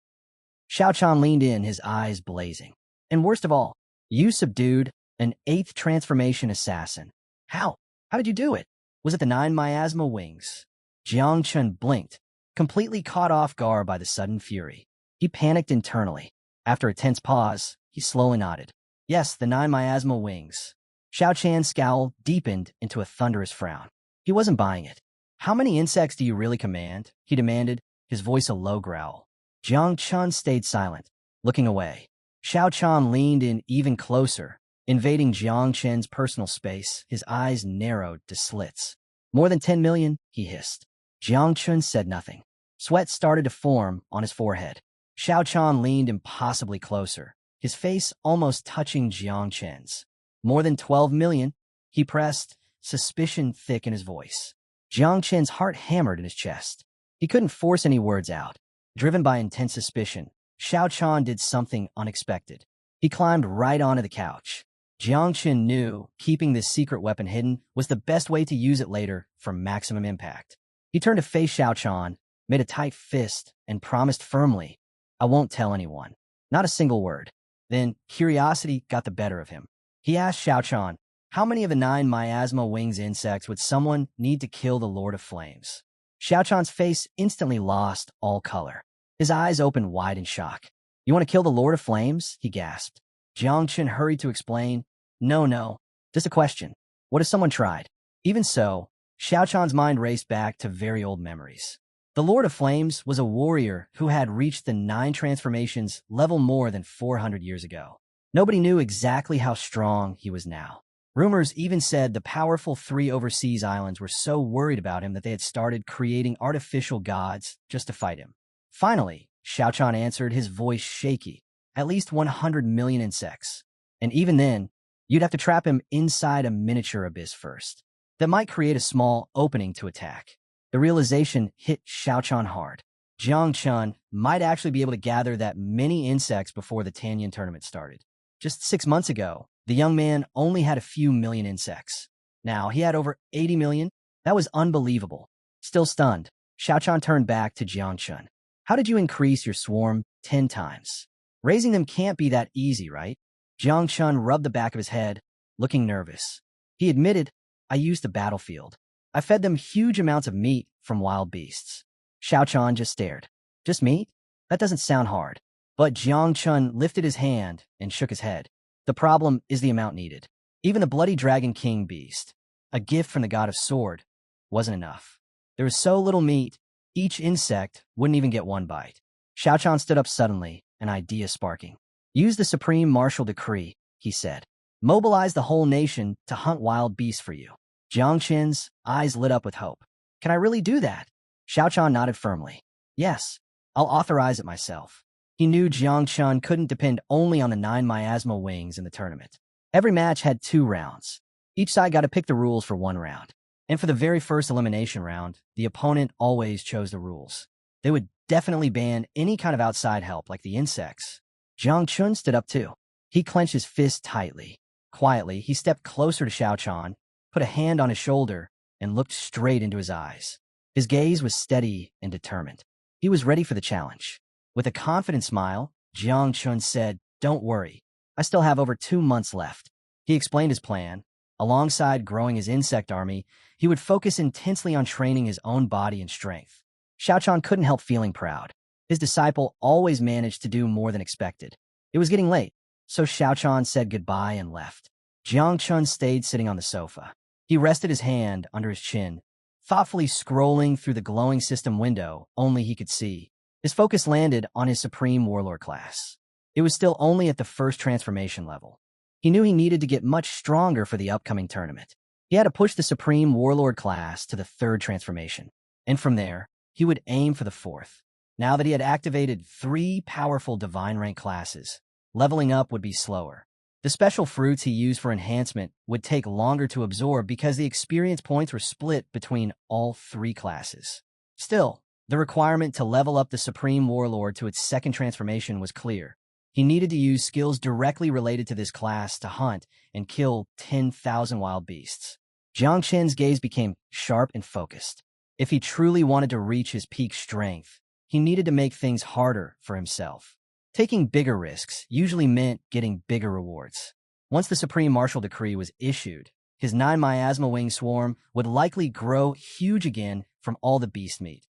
Xiao Chan leaned in, his eyes blazing. And worst of all, you subdued an 8th transformation assassin. How? How did you do it? Was it the 9 miasma wings? Jiang Chun blinked, completely caught off guard by the sudden fury. He panicked internally. After a tense pause, he slowly nodded. Yes, the 9 miasma wings. Xiao Chan's scowl deepened into a thunderous frown. He wasn't buying it. How many insects do you really command? He demanded, his voice a low growl. Jiang Chun stayed silent, looking away. Xiao Chan leaned in even closer, invading Jiang Chen's personal space, his eyes narrowed to slits. More than 10 million, he hissed. Jiang Chun said nothing. Sweat started to form on his forehead. Xiao Chan leaned impossibly closer, his face almost touching Jiang Chen's. More than 12 million, he pressed, suspicion thick in his voice. Jiang Chen's heart hammered in his chest. He couldn't force any words out. Driven by intense suspicion, Xiao Chan did something unexpected. He climbed right onto the couch. Jiang Chen knew keeping this secret weapon hidden was the best way to use it later for maximum impact. He turned to face Xiao Chan, made a tight fist, and promised firmly, "I won't tell anyone." Not a single word. Then curiosity got the better of him. He asked Xiao Chan, how many of the 9 miasma wings insects would someone need to kill the Lord of Flames? Xiao Chan's face instantly lost all color. His eyes opened wide in shock. "You want to kill the Lord of Flames?" he gasped. Jiang Chen hurried to explain, No, just a question. What if someone tried?" Even so, Xiao Chan's mind raced back to very old memories. The Lord of Flames was a warrior who had reached the 9 transformations level more than 400 years ago. Nobody knew exactly how strong he was now. Rumors even said the powerful 3 overseas islands were so worried about him that they had started creating artificial gods just to fight him. Finally, Xiao Chan answered, his voice shaky. "At least 100 million insects. And even then, you'd have to trap him inside a miniature abyss first. That might create a small opening to attack." The realization hit Xiao Chan hard. Jiang Chun might actually be able to gather that many insects before the Tanyan tournament started. Just 6 months ago, the young man only had a few million insects. Now he had over 80 million. That was unbelievable. Still stunned, Xiao Chan turned back to Jiang Chun. "How did you increase your swarm 10 times? Raising them can't be that easy, right?" Jiang Chun rubbed the back of his head, looking nervous. He admitted, "I used the battlefield. I fed them huge amounts of meat from wild beasts." Xiao Chan just stared. "Just meat? That doesn't sound hard." But Jiang Chun lifted his hand and shook his head. "The problem is the amount needed. Even the bloody Dragon King beast, a gift from the god of sword, wasn't enough. There was so little meat, each insect wouldn't even get 1 bite." Xiao Chan stood up suddenly, an idea sparking. "Use the supreme martial decree," he said. "Mobilize the whole nation to hunt wild beasts for you." Jiang Chen's eyes lit up with hope. "Can I really do that?" Xiao Chan nodded firmly. "Yes, I'll authorize it myself." He knew Jiang Chun couldn't depend only on the 9 miasma wings in the tournament. Every match had 2 rounds. Each side got to pick the rules for 1 round. And for the very first elimination round, the opponent always chose the rules. They would definitely ban any kind of outside help like the insects. Jiang Chun stood up too. He clenched his fist tightly. Quietly, he stepped closer to Xiao Chan, put a hand on his shoulder, and looked straight into his eyes. His gaze was steady and determined. He was ready for the challenge. With a confident smile, Jiang Chun said, "Don't worry. I still have over 2 months left." He explained his plan. Alongside growing his insect army, he would focus intensely on training his own body and strength. Xiao Chan couldn't help feeling proud. His disciple always managed to do more than expected. It was getting late, so Xiao Chan said goodbye and left. Jiang Chun stayed sitting on the sofa. He rested his hand under his chin, thoughtfully scrolling through the glowing system window only he could see. His focus landed on his Supreme Warlord class. It was still only at the first transformation level. He knew he needed to get much stronger for the upcoming tournament. He had to push the Supreme Warlord class to the third transformation, and from there, he would aim for the fourth. Now that he had activated 3 powerful divine rank classes, leveling up would be slower. The special fruits he used for enhancement would take longer to absorb because the experience points were split between all 3 classes. Still, the requirement to level up the Supreme Warlord to its second transformation was clear. He needed to use skills directly related to this class to hunt and kill 10,000 wild beasts. Jiang Chen's gaze became sharp and focused. If he truly wanted to reach his peak strength, he needed to make things harder for himself. Taking bigger risks usually meant getting bigger rewards. Once the Supreme Martial Decree was issued, his 9 miasma wing swarm would likely grow huge again from all the beast meat,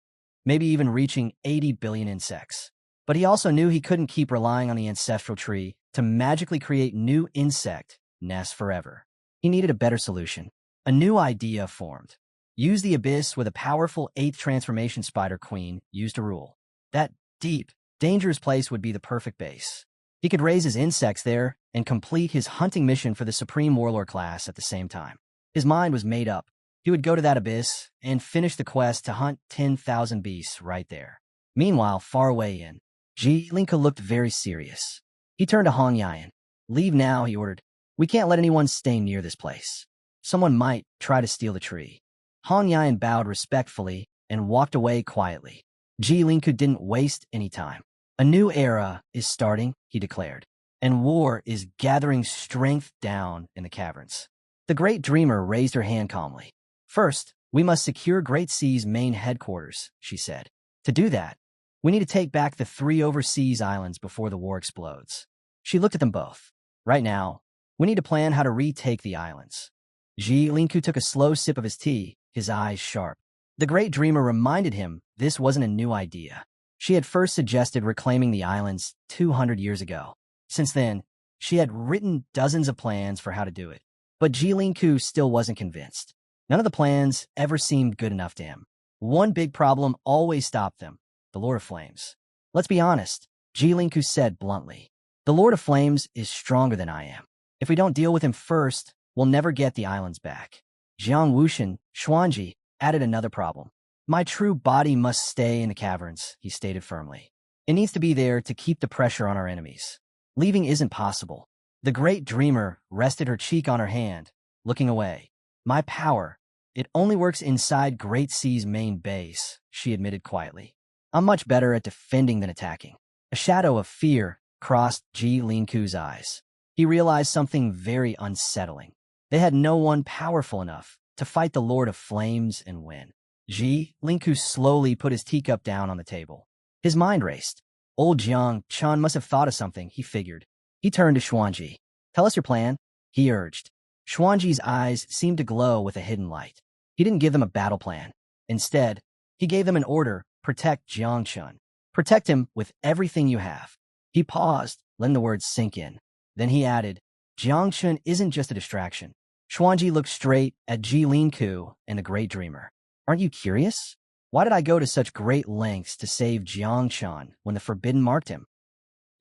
maybe even reaching 80 billion insects. But he also knew he couldn't keep relying on the ancestral tree to magically create new insect nests forever. He needed a better solution. A new idea formed. Use the abyss with a powerful 8th transformation spider queen used to rule. That deep, dangerous place would be the perfect base. He could raise his insects there and complete his hunting mission for the Supreme Warlord class at the same time. His mind was made up. He would go to that abyss and finish the quest to hunt 10,000 beasts right there. Meanwhile, far away in, Ji Linka looked very serious. He turned to Hong Yan. Leave now, he ordered. We can't let anyone stay near this place. Someone might try to steal the tree. Hong Yan bowed respectfully and walked away quietly. Ji Linku didn't waste any time. A new era is starting, he declared, and war is gathering strength down in the caverns. The Great Dreamer raised her hand calmly. First, we must secure Great Sea's main headquarters, she said. To do that, we need to take back the 3 overseas islands before the war explodes. She looked at them both. Right now, we need to plan how to retake the islands. Ji Linku took a slow sip of his tea, his eyes sharp. The Great Dreamer reminded him this wasn't a new idea. She had first suggested reclaiming the islands 200 years ago. Since then, she had written dozens of plans for how to do it. But Ji Linku still wasn't convinced. None of the plans ever seemed good enough to him. One big problem always stopped them: the Lord of Flames. Let's be honest, Ji Linku said bluntly. The Lord of Flames is stronger than I am. If we don't deal with him first, we'll never get the islands back. Jiang Wuxian, Xuanji, added another problem. My true body must stay in the caverns, he stated firmly. It needs to be there to keep the pressure on our enemies. Leaving isn't possible. The Great Dreamer rested her cheek on her hand, looking away. My power, it only works inside Great Sea's main base, she admitted quietly. I'm much better at defending than attacking. A shadow of fear crossed Ji Linku's eyes. He realized something very unsettling. They had no one powerful enough to fight the Lord of Flames and win. Ji Linku slowly put his teacup down on the table. His mind raced. Old Jiang Chun must have thought of something, he figured. He turned to Xuanji. Tell us your plan, he urged. Xuanji's eyes seemed to glow with a hidden light. He didn't give them a battle plan. Instead, he gave them an order: protect Jiang Chun. Protect him with everything you have. He paused, letting the words sink in. Then he added, Jiang Chun isn't just a distraction. Xuanji looked straight at Ji Linku and the Great Dreamer. Aren't you curious? Why did I go to such great lengths to save Jiang Chun when the Forbidden marked him?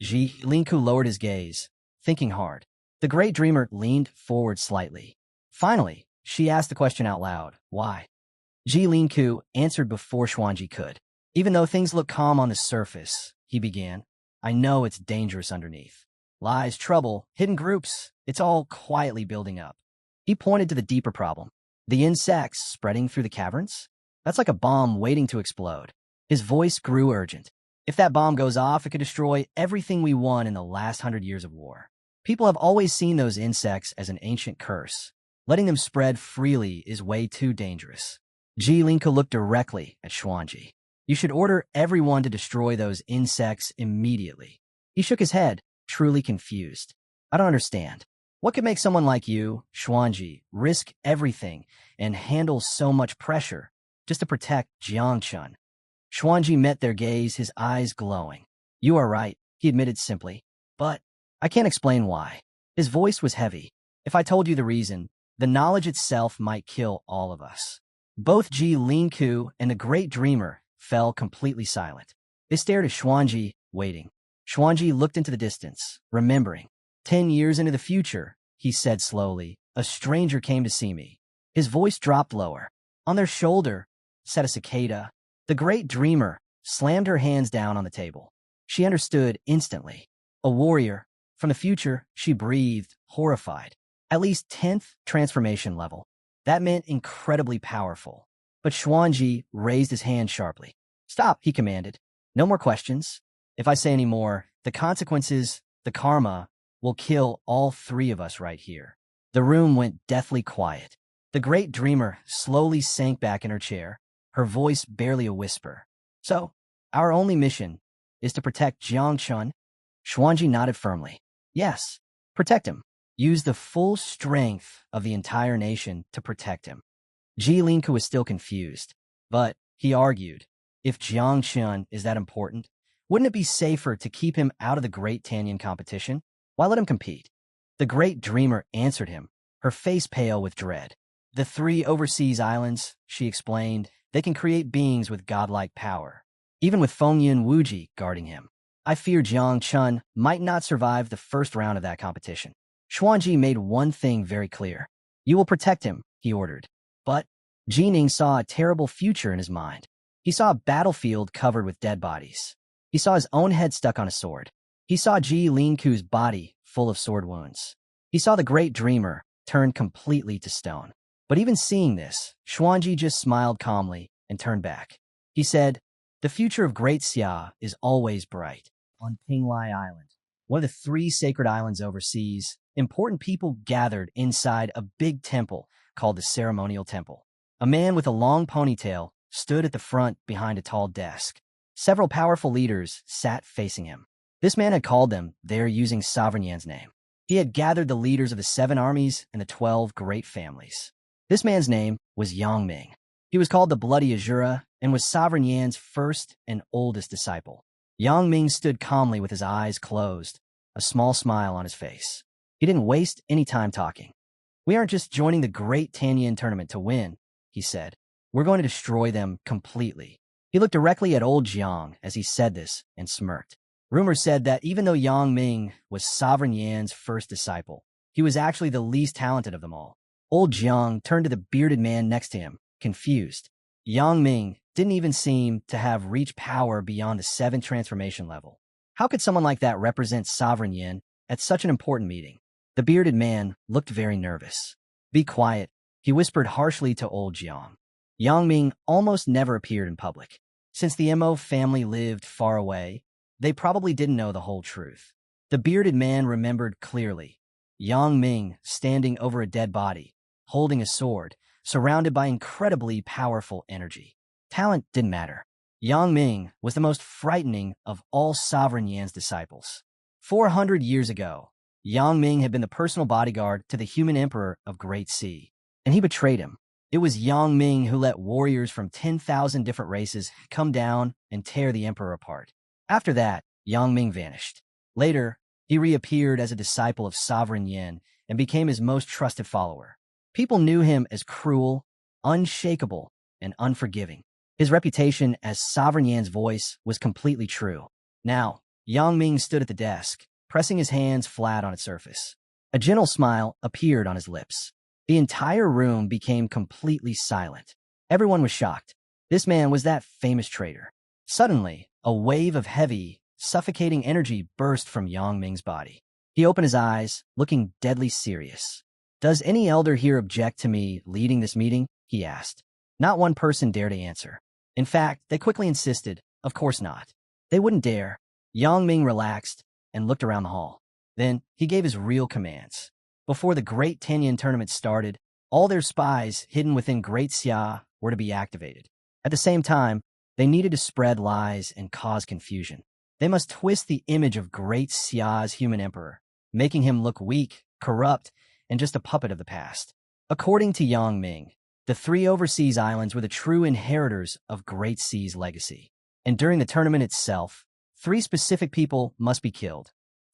Ji Linku lowered his gaze, thinking hard. The Great Dreamer leaned forward slightly. Finally, she asked the question out loud. Why? Ji Linku answered before Xuanji could. Even though things look calm on the surface, he began, I know it's dangerous underneath. Lies, trouble, hidden groups, it's all quietly building up. He pointed to the deeper problem. The insects spreading through the caverns? That's like a bomb waiting to explode. His voice grew urgent. If that bomb goes off, it could destroy everything we won in the last 100 years of war. People have always seen those insects as an ancient curse. Letting them spread freely is way too dangerous. Ji Linku looked directly at Xuanji. You should order everyone to destroy those insects immediately. He shook his head, truly confused. I don't understand. What could make someone like you, Xuanji, risk everything and handle so much pressure just to protect Jiang Chun? Xuanji met their gaze, his eyes glowing. You are right, he admitted simply. But I can't explain why. His voice was heavy. If I told you the reason, the knowledge itself might kill all of us. Both Ji Linku and the Great Dreamer fell completely silent. They stared at Xuanji, waiting. Xuanji looked into the distance, remembering. 10 years into the future, he said slowly, a stranger came to see me. His voice dropped lower. On their shoulder sat a cicada. The great dreamer slammed her hands down on the table. She understood instantly. A warrior. From the future, she breathed, horrified. At least 10th transformation level. That meant incredibly powerful. But Xuanji raised his hand sharply. Stop, he commanded. No more questions. If I say any more, the consequences, the karma, will kill all three of us right here. The room went deathly quiet. The great dreamer slowly sank back in her chair, her voice barely a whisper. So, our only mission is to protect Jiang Chun? Xuanji nodded firmly. Yes, protect him. Use the full strength of the entire nation to protect him. Ji Linku was still confused, but he argued, if Jiang Chun is that important, wouldn't it be safer to keep him out of the Great Tanyan competition? Why let him compete? The great dreamer answered him, her face pale with dread. The 3 overseas islands, she explained, they can create beings with godlike power, even with Fengyun Wuji guarding him. I fear Jiang Chun might not survive the first round of that competition. Xuanji made one thing very clear. You will protect him, he ordered. But Jining saw a terrible future in his mind. He saw a battlefield covered with dead bodies. He saw his own head stuck on a sword. He saw Ji Linku's body full of sword wounds. He saw the great dreamer turned completely to stone. But even seeing this, Xuanji just smiled calmly and turned back. He said, the future of Great Xia is always bright. On Pinglai Island, one of the 3 sacred islands overseas, important people gathered inside a big temple called the Ceremonial Temple. A man with a long ponytail stood at the front behind a tall desk. Several powerful leaders sat facing him. This man had called them there using Sovereign Yan's name. He had gathered the leaders of the 7 armies and the 12 great families. This man's name was Yang Ming. He was called the Bloody Azura and was Sovereign Yan's first and oldest disciple. Yang Ming stood calmly with his eyes closed, a small smile on his face. He didn't waste any time talking. We aren't just joining the Great Tanyan tournament to win, he said. We're going to destroy them completely. He looked directly at old Jiang as he said this and smirked. Rumor said that even though Yang Ming was Sovereign Yan's first disciple, he was actually the least talented of them all. Old Jiang turned to the bearded man next to him, confused. Yang Ming didn't even seem to have reached power beyond the 7th transformation level. How could someone like that represent Sovereign Yan at such an important meeting? The bearded man looked very nervous. Be quiet, he whispered harshly to old Jiang. Yang Ming almost never appeared in public. Since the Mo family lived far away, they probably didn't know the whole truth. The bearded man remembered clearly. Yang Ming standing over a dead body, holding a sword, surrounded by incredibly powerful energy. Talent didn't matter. Yang Ming was the most frightening of all Sovereign Yan's disciples. 400 years ago, Yang Ming had been the personal bodyguard to the human emperor of Great Sea, and he betrayed him. It was Yang Ming who let warriors from 10,000 different races come down and tear the emperor apart. After that, Yang Ming vanished. Later, he reappeared as a disciple of Sovereign Yan and became his most trusted follower. People knew him as cruel, unshakable, and unforgiving. His reputation as Sovereign Yan's voice was completely true. Now, Yang Ming stood at the desk, pressing his hands flat on its surface. A gentle smile appeared on his lips. The entire room became completely silent. Everyone was shocked. This man was that famous traitor. Suddenly, a wave of heavy, suffocating energy burst from Yang Ming's body. He opened his eyes, looking deadly serious. Does any elder here object to me leading this meeting? He asked. Not one person dared to answer. In fact, they quickly insisted, of course not. They wouldn't dare. Yang Ming relaxed and looked around the hall. Then he gave his real commands. Before the Great Tanyan tournament started, all their spies hidden within Great Xia were to be activated. At the same time, they needed to spread lies and cause confusion. They must twist the image of Great Xia's human emperor, making him look weak, corrupt, and just a puppet of the past. According to Yang Ming, the 3 overseas islands were the true inheritors of Great X's legacy. And during the tournament itself, 3 specific people must be killed.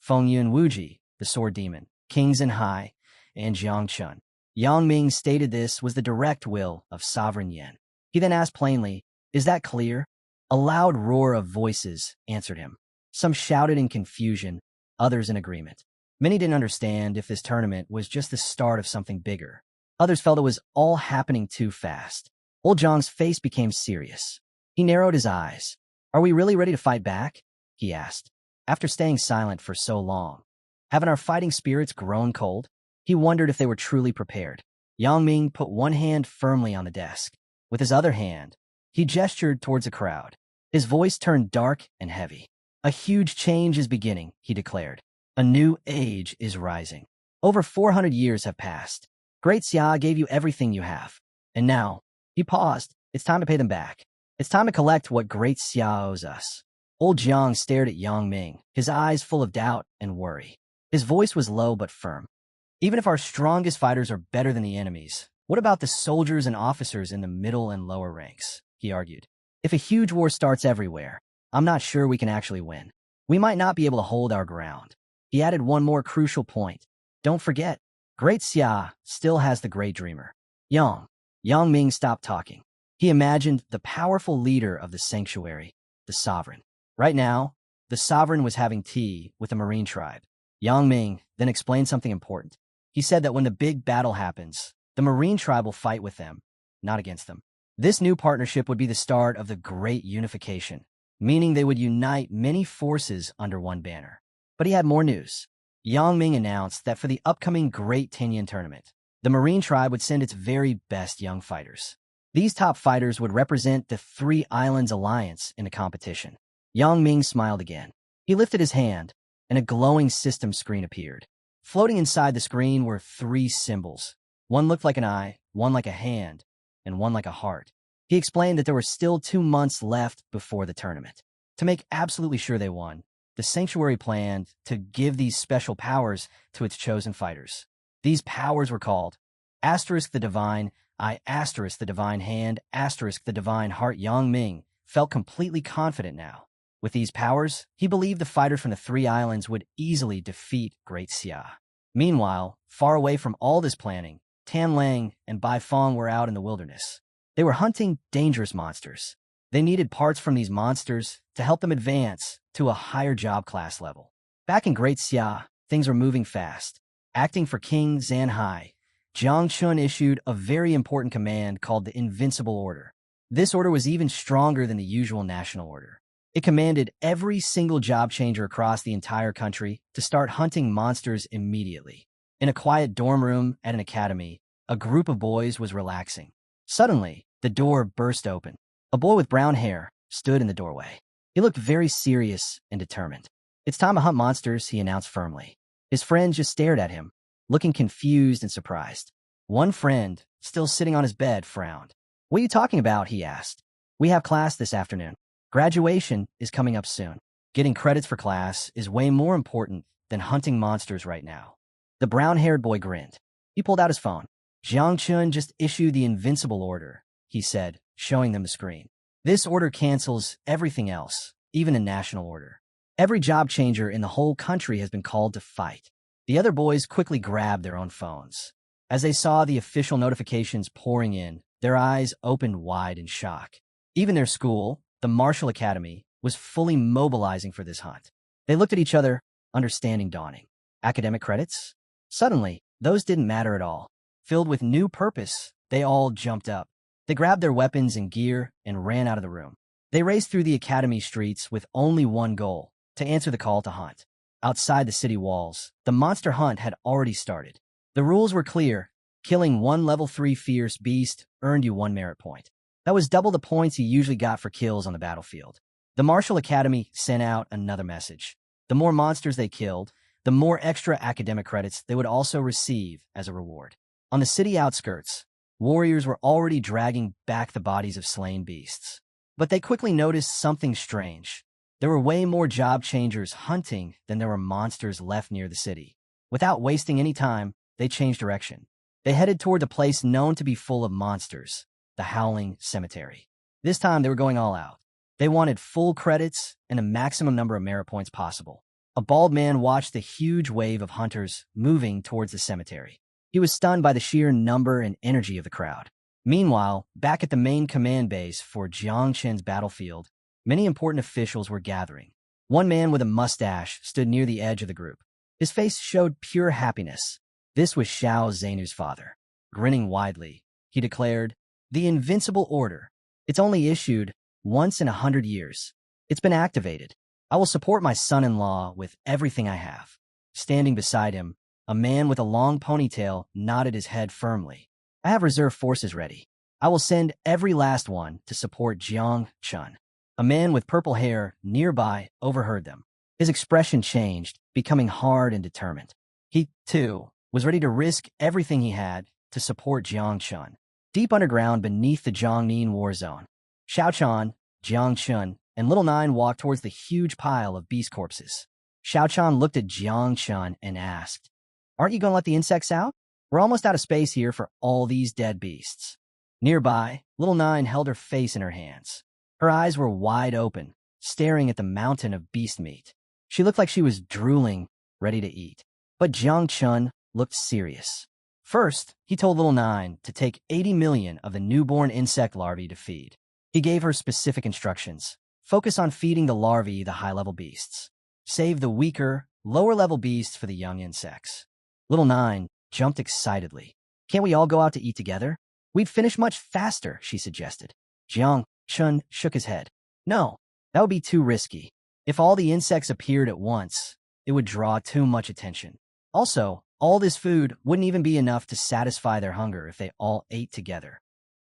Fengyun Wuji, the sword demon, King Zhenhai, and Jiang Chun. Yang Ming stated this was the direct will of Sovereign Yan. He then asked plainly, "Is that clear?" A loud roar of voices answered him. Some shouted in confusion, others in agreement. Many didn't understand if this tournament was just the start of something bigger. Others felt it was all happening too fast. Old Zhang's face became serious. He narrowed his eyes. Are we really ready to fight back? He asked. After staying silent for so long, haven't our fighting spirits grown cold? He wondered if they were truly prepared. Yang Ming put one hand firmly on the desk. With his other hand, he gestured towards the crowd. His voice turned dark and heavy. A huge change is beginning, he declared. A new age is rising. Over 400 years have passed. Great Xia gave you everything you have. And now, he paused. It's time to pay them back. It's time to collect what Great Xia owes us. Old Jiang stared at Yang Ming, his eyes full of doubt and worry. His voice was low but firm. Even if our strongest fighters are better than the enemies, what about the soldiers and officers in the middle and lower ranks? He argued. If a huge war starts everywhere, I'm not sure we can actually win. We might not be able to hold our ground. He added one more crucial point. Don't forget, Great Xia still has the Great Dreamer. Yang Ming stopped talking. He imagined the powerful leader of the sanctuary, the sovereign. Right now, the sovereign was having tea with the marine tribe. Yang Ming then explained something important. He said that when the big battle happens, the marine tribe will fight with them, not against them. This new partnership would be the start of the great unification, meaning they would unite many forces under one banner. But he had more news. Yang Ming announced that for the upcoming Great Tinyan tournament, the marine tribe would send its very best young fighters. These top fighters would represent the Three Islands Alliance in the competition. Yang Ming smiled again. He lifted his hand, and a glowing system screen appeared. Floating inside the screen were three symbols. One looked like an eye, one like a hand, and one like a heart. He explained that there were still 2 months left before the tournament. To make absolutely sure they won, the sanctuary planned to give these special powers to its chosen fighters. These powers were called Asterisk the Divine Eye, Asterisk the Divine Hand, Asterisk the Divine Heart. Yang Ming felt completely confident now. With these powers, he believed the fighters from the Three Islands would easily defeat Great Xia. Meanwhile, far away from all this planning, Tan Lang and Bai Fong were out in the wilderness. They were hunting dangerous monsters. They needed parts from these monsters to help them advance to a higher job class level. Back in Great Xia, things were moving fast. Acting for King Zanhai, Jiang Chun issued a very important command called the Invincible Order. This order was even stronger than the usual national order. It commanded every single job changer across the entire country to start hunting monsters immediately. In a quiet dorm room at an academy, a group of boys was relaxing. Suddenly, the door burst open. A boy with brown hair stood in the doorway. He looked very serious and determined. It's time to hunt monsters, he announced firmly. His friends just stared at him, looking confused and surprised. One friend, still sitting on his bed, frowned. What are you talking about? He asked. We have class this afternoon. Graduation is coming up soon. Getting credits for class is way more important than hunting monsters right now. The brown-haired boy grinned. He pulled out his phone. Jiang Chun just issued the Invincible Order, he said, showing them the screen. This order cancels everything else, even the national order. Every job changer in the whole country has been called to fight. The other boys quickly grabbed their own phones. As they saw the official notifications pouring in, their eyes opened wide in shock. Even their school, the Martial Academy, was fully mobilizing for this hunt. They looked at each other, understanding dawning. Academic credits? Suddenly, those didn't matter at all. Filled with new purpose, they all jumped up. They grabbed their weapons and gear and ran out of the room. They raced through the academy streets with only one goal, to answer the call to hunt. Outside the city walls, the monster hunt had already started. The rules were clear. Killing one level 3 fierce beast earned you 1 merit point. That was double the points you usually got for kills on the battlefield. The Martial Academy sent out another message. The more monsters they killed, the more extra academic credits they would also receive as a reward. On the city outskirts, warriors were already dragging back the bodies of slain beasts. But they quickly noticed something strange. There were way more job changers hunting than there were monsters left near the city. Without wasting any time, they changed direction. They headed toward a place known to be full of monsters, the Howling Cemetery. This time they were going all out. They wanted full credits and the maximum number of merit points possible. A bald man watched the huge wave of hunters moving towards the cemetery. He was stunned by the sheer number and energy of the crowd. Meanwhile, back at the main command base for Jiang Chen's battlefield, many important officials were gathering. One man with a mustache stood near the edge of the group. His face showed pure happiness. This was Xiao Zhainu's father. Grinning widely, he declared, "The Invincible Order. It's only issued once in 100 years. It's been activated. I will support my son-in-law with everything I have." Standing beside him, a man with a long ponytail nodded his head firmly. "I have reserve forces ready. I will send every last one to support Jiang Chun." A man with purple hair nearby overheard them. His expression changed, becoming hard and determined. He, too, was ready to risk everything he had to support Jiang Chun. Deep underground beneath the Jiangnin war zone, Xiao Chan, Jiang Chun, and Little Nine walked towards the huge pile of beast corpses. Xiao Chan looked at Jiang Chun and asked, "Aren't you going to let the insects out? We're almost out of space here for all these dead beasts." Nearby, Little Nine held her face in her hands. Her eyes were wide open, staring at the mountain of beast meat. She looked like she was drooling, ready to eat. But Jiang Chun looked serious. First, he told Little Nine to take 80 million of the newborn insect larvae to feed. He gave her specific instructions. Focus on feeding the larvae the high-level beasts. Save the weaker, lower-level beasts for the young insects. Little Nine jumped excitedly. "Can't we all go out to eat together? We'd finish much faster," she suggested. Jiang Chun shook his head. "No, that would be too risky. If all the insects appeared at once, it would draw too much attention. Also, all this food wouldn't even be enough to satisfy their hunger if they all ate together."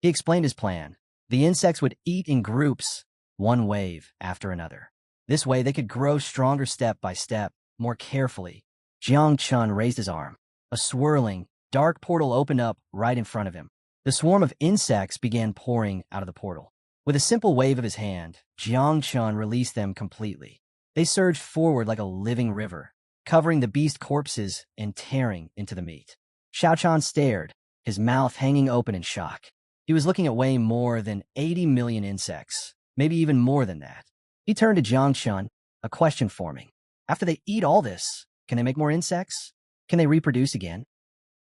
He explained his plan. The insects would eat in groups, one wave after another. This way, they could grow stronger step by step, more carefully. Jiang Chun raised his arm. A swirling, dark portal opened up right in front of him. The swarm of insects began pouring out of the portal. With a simple wave of his hand, Jiang Chun released them completely. They surged forward like a living river, covering the beast corpses and tearing into the meat. Xiao Chan stared, his mouth hanging open in shock. He was looking at way more than 80 million insects, maybe even more than that. He turned to Jiang Chun, a question forming. "After they eat all this, can they make more insects? Can they reproduce again?"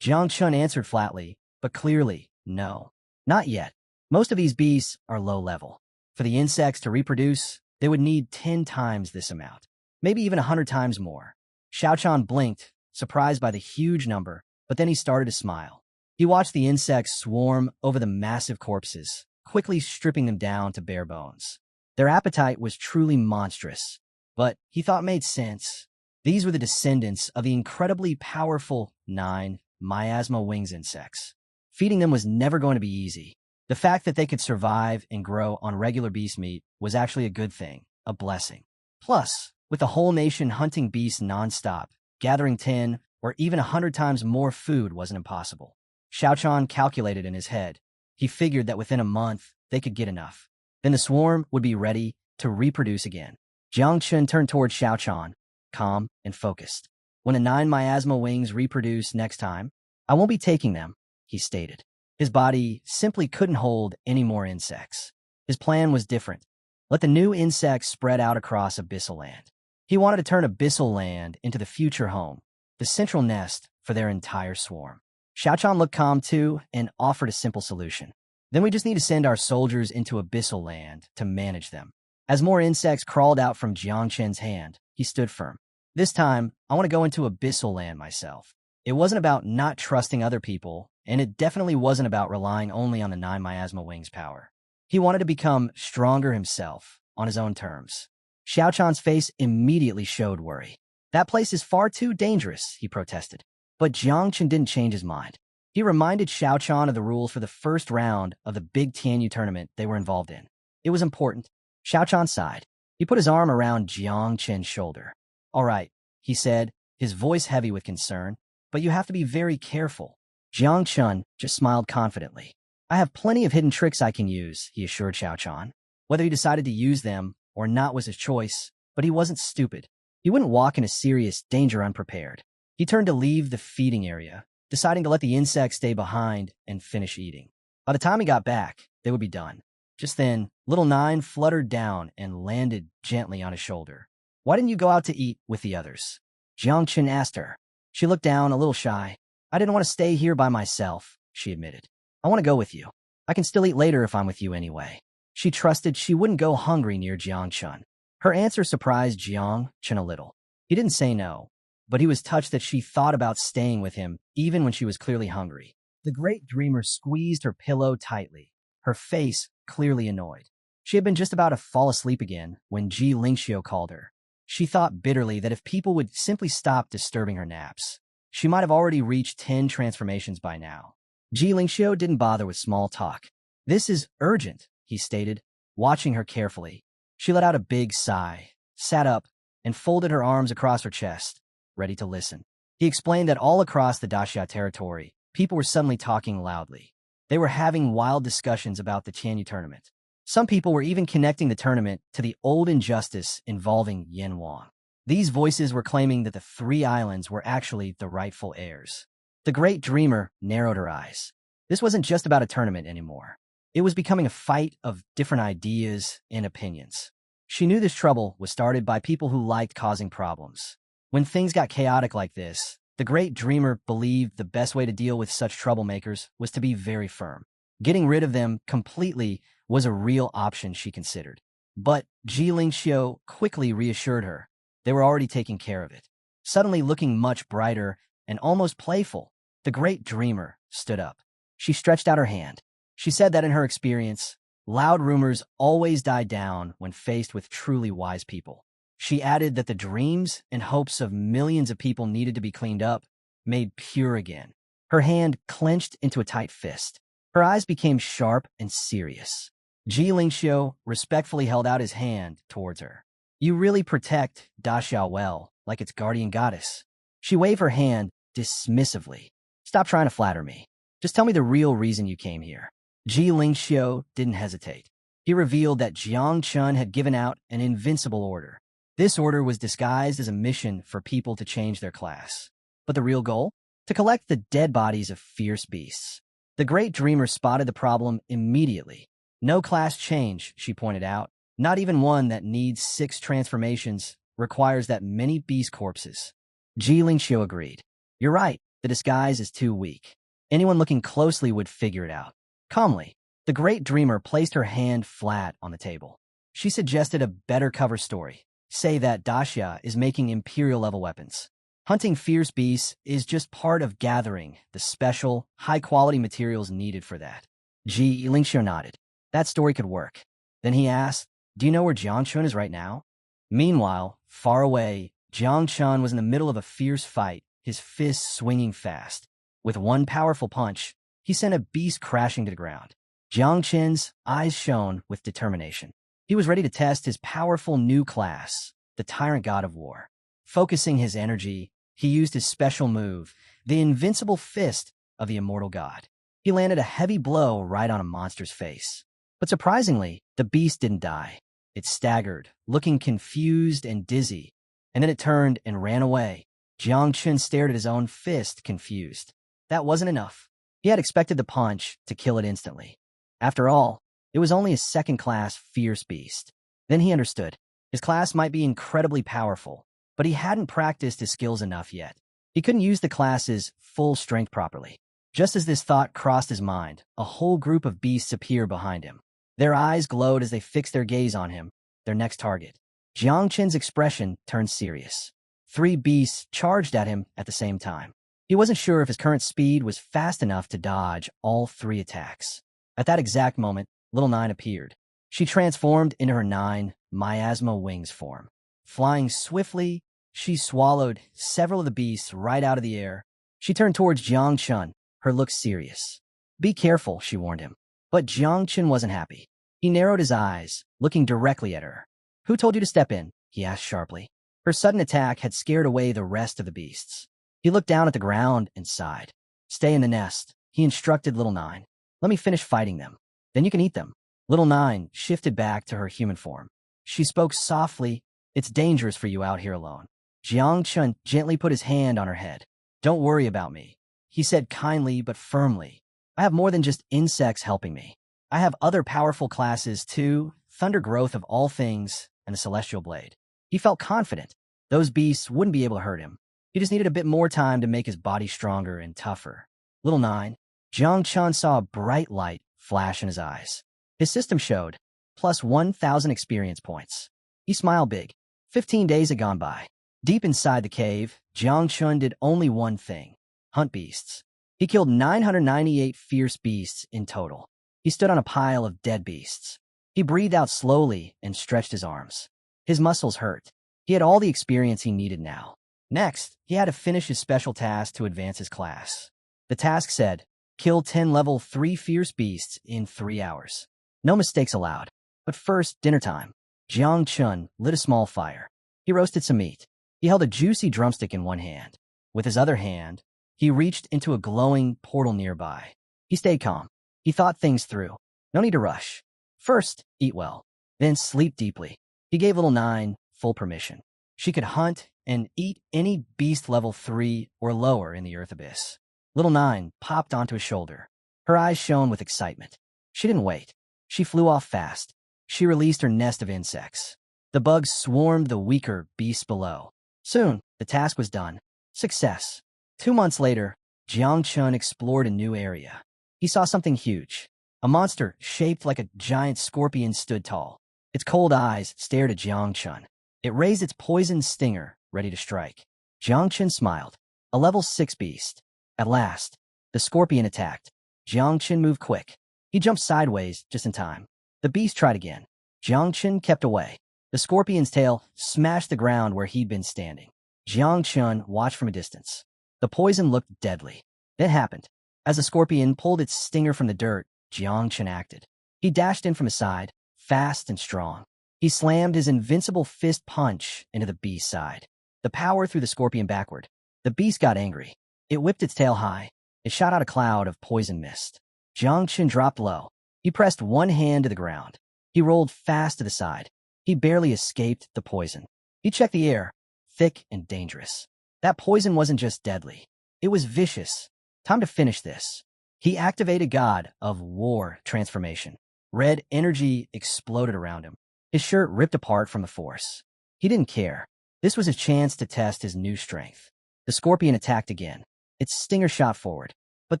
Jiang Chun answered flatly, but clearly, no. Not yet. Most of these beasts are low level. For the insects to reproduce, they would need 10 times this amount, maybe even 100 times more. Xiao Chan blinked, surprised by the huge number, but then he started to smile. He watched the insects swarm over the massive corpses, quickly stripping them down to bare bones. Their appetite was truly monstrous, but he thought made sense. These were the descendants of the incredibly powerful 9 miasma wings insects. Feeding them was never going to be easy. The fact that they could survive and grow on regular beast meat was actually a good thing, a blessing. Plus, with the whole nation hunting beasts nonstop, gathering 10 or even 100 times more food wasn't impossible. Xiao Chan calculated in his head. He figured that within a month, they could get enough. Then the swarm would be ready to reproduce again. Jiang Chun turned toward Xiao Chan, calm and focused. "When the 9 miasma wings reproduce next time, I won't be taking them," he stated. His body simply couldn't hold any more insects. His plan was different. Let the new insects spread out across Abyssal Land. He wanted to turn Abyssal Land into the future home, the central nest for their entire swarm. Xiao Chan looked calm too and offered a simple solution. "Then we just need to send our soldiers into Abyssal Land to manage them." As more insects crawled out from Jiang Chen's hand, he stood firm. "This time, I want to go into Abyssal Land myself." It wasn't about not trusting other people, and it definitely wasn't about relying only on the 9 miasma wings' power. He wanted to become stronger himself, on his own terms. Xiao Chan's face immediately showed worry. "That place is far too dangerous," he protested. But Jiang Chen didn't change his mind. He reminded Xiao Chan of the rules for the first round of the big Tianyu tournament they were involved in. It was important. Xiao Chan sighed. He put his arm around Jiang Chen's shoulder. "All right," he said, his voice heavy with concern, "but you have to be very careful." Jiang Chun just smiled confidently. "I have plenty of hidden tricks I can use," he assured Xiao Chan. Whether he decided to use them or not was his choice, but he wasn't stupid. He wouldn't walk into serious danger unprepared. He turned to leave the feeding area, deciding to let the insects stay behind and finish eating. By the time he got back, they would be done. Just then, Little Nine fluttered down and landed gently on his shoulder. "Why didn't you go out to eat with the others?" Jiang Chen asked her. She looked down, a little shy. "I didn't want to stay here by myself," she admitted. "I want to go with you. I can still eat later if I'm with you anyway." She trusted she wouldn't go hungry near Jiang Chun. Her answer surprised Jiang Chen a little. He didn't say no, but he was touched that she thought about staying with him even when she was clearly hungry. The great dreamer squeezed her pillow tightly, her face clearly annoyed. She had been just about to fall asleep again when Ji Lingxiu called her. She thought bitterly that if people would simply stop disturbing her naps, she might have already reached 10 transformations by now. Ji Lingxiu didn't bother with small talk. "This is urgent," he stated, watching her carefully. She let out a big sigh, sat up, and folded her arms across her chest, ready to listen. He explained that all across the Daxia territory, people were suddenly talking loudly. They were having wild discussions about the Tianyu tournament. Some people were even connecting the tournament to the old injustice involving Yan Wang. These voices were claiming that the three islands were actually the rightful heirs. The great dreamer narrowed her eyes. This wasn't just about a tournament anymore. It was becoming a fight of different ideas and opinions. She knew this trouble was started by people who liked causing problems. When things got chaotic like this, the great dreamer believed the best way to deal with such troublemakers was to be very firm. Getting rid of them completely was a real option she considered. But Ji Lingxiu quickly reassured her. They were already taking care of it. Suddenly looking much brighter and almost playful, the great dreamer stood up. She stretched out her hand. She said that in her experience, loud rumors always die down when faced with truly wise people. She added that the dreams and hopes of millions of people needed to be cleaned up, made pure again. Her hand clenched into a tight fist. Her eyes became sharp and serious. Ji Lingxiu respectfully held out his hand towards her. "You really protect Daxia well, like its guardian goddess." She waved her hand dismissively. "Stop trying to flatter me. Just tell me the real reason you came here." Ji Lingxiu didn't hesitate. He revealed that Jiang Chun had given out an invincible order. This order was disguised as a mission for people to change their class. But the real goal? To collect the dead bodies of fierce beasts. The great dreamer spotted the problem immediately. No class change, she pointed out, not even one that needs 6 transformations, requires that many beast corpses. Ji Lingxiu agreed. "You're right, the disguise is too weak. Anyone looking closely would figure it out." Calmly, the great dreamer placed her hand flat on the table. She suggested a better cover story. Say that Daxia is making imperial-level weapons. Hunting fierce beasts is just part of gathering the special, high-quality materials needed for that. Ji Lingxiu nodded. That story could work. Then he asked, "Do you know where Jiang Chun is right now?" Meanwhile, far away, Jiang Chun was in the middle of a fierce fight, his fists swinging fast. With one powerful punch, he sent a beast crashing to the ground. Jiang Chen's eyes shone with determination. He was ready to test his powerful new class, the Tyrant God of War. Focusing his energy, he used his special move, the invincible fist of the immortal god. He landed a heavy blow right on a monster's face. But surprisingly, the beast didn't die. It staggered, looking confused and dizzy, and then it turned and ran away. Jiang Chun stared at his own fist, confused. That wasn't enough. He had expected the punch to kill it instantly. After all, it was only a second-class fierce beast. Then he understood. His class might be incredibly powerful, but he hadn't practiced his skills enough yet. He couldn't use the class's full strength properly. Just as this thought crossed his mind, a whole group of beasts appeared behind him. Their eyes glowed as they fixed their gaze on him, their next target. Jiang Chen's expression turned serious. 3 beasts charged at him at the same time. He wasn't sure if his current speed was fast enough to dodge all 3 attacks. At that exact moment, Little Nine appeared. She transformed into her 9 miasma wings form. Flying swiftly, she swallowed several of the beasts right out of the air. She turned towards Jiang Chun, her look serious. "Be careful," she warned him. But Jiang Chun wasn't happy. He narrowed his eyes, looking directly at her. "Who told you to step in?" he asked sharply. Her sudden attack had scared away the rest of the beasts. He looked down at the ground and sighed. "Stay in the nest," he instructed Little Nine. "Let me finish fighting them. Then you can eat them." Little Nine shifted back to her human form. She spoke softly. "It's dangerous for you out here alone." Jiang Chun gently put his hand on her head. "Don't worry about me," he said kindly but firmly. "I have more than just insects helping me. I have other powerful classes too, Thunder Growth of all things, and the Celestial Blade." He felt confident. Those beasts wouldn't be able to hurt him. He just needed a bit more time to make his body stronger and tougher. Little Nine. Jiang Chun saw a bright light flash in his eyes. His system showed, plus 1,000 experience points. He smiled big. 15 days had gone by. Deep inside the cave, Jiang Chun did only one thing: hunt beasts. He killed 998 fierce beasts in total. He stood on a pile of dead beasts. He breathed out slowly and stretched his arms. His muscles hurt. He had all the experience he needed now. Next, he had to finish his special task to advance his class. The task said, kill 10 level 3 fierce beasts in 3 hours. No mistakes allowed. But first, dinner time. Jiang Chun lit a small fire. He roasted some meat. He held a juicy drumstick in one hand. With his other hand, he reached into a glowing portal nearby. He stayed calm. He thought things through. No need to rush. First, eat well. Then sleep deeply. He gave little Nine full permission. She could hunt and eat any beast level 3 or lower in the earth abyss. Little Nine popped onto his shoulder. Her eyes shone with excitement. She didn't wait. She flew off fast. She released her nest of insects. The bugs swarmed the weaker beasts below. Soon, the task was done. Success. 2 months later, Jiang Chun explored a new area. He saw something huge. A monster shaped like a giant scorpion stood tall. Its cold eyes stared at Jiang Chun. It raised its poisoned stinger, ready to strike. Jiang Chun smiled. A level 6 beast. At last, the scorpion attacked. Jiang Chun moved quick. He jumped sideways just in time. The beast tried again. Jiang Chun kept away. The scorpion's tail smashed the ground where he'd been standing. Jiang Chun watched from a distance. The poison looked deadly. It happened. As the scorpion pulled its stinger from the dirt, Jiang Chun acted. He dashed in from his side, fast and strong. He slammed his invincible fist punch into the beast's side. The power threw the scorpion backward. The beast got angry. It whipped its tail high. It shot out a cloud of poison mist. Jiang Chun dropped low. He pressed one hand to the ground. He rolled fast to the side. He barely escaped the poison. He checked the air, thick and dangerous. That poison wasn't just deadly. It was vicious. Time to finish this. He activated God of War transformation. Red energy exploded around him. His shirt ripped apart from the force. He didn't care. This was his chance to test his new strength. The scorpion attacked again. Its stinger shot forward. But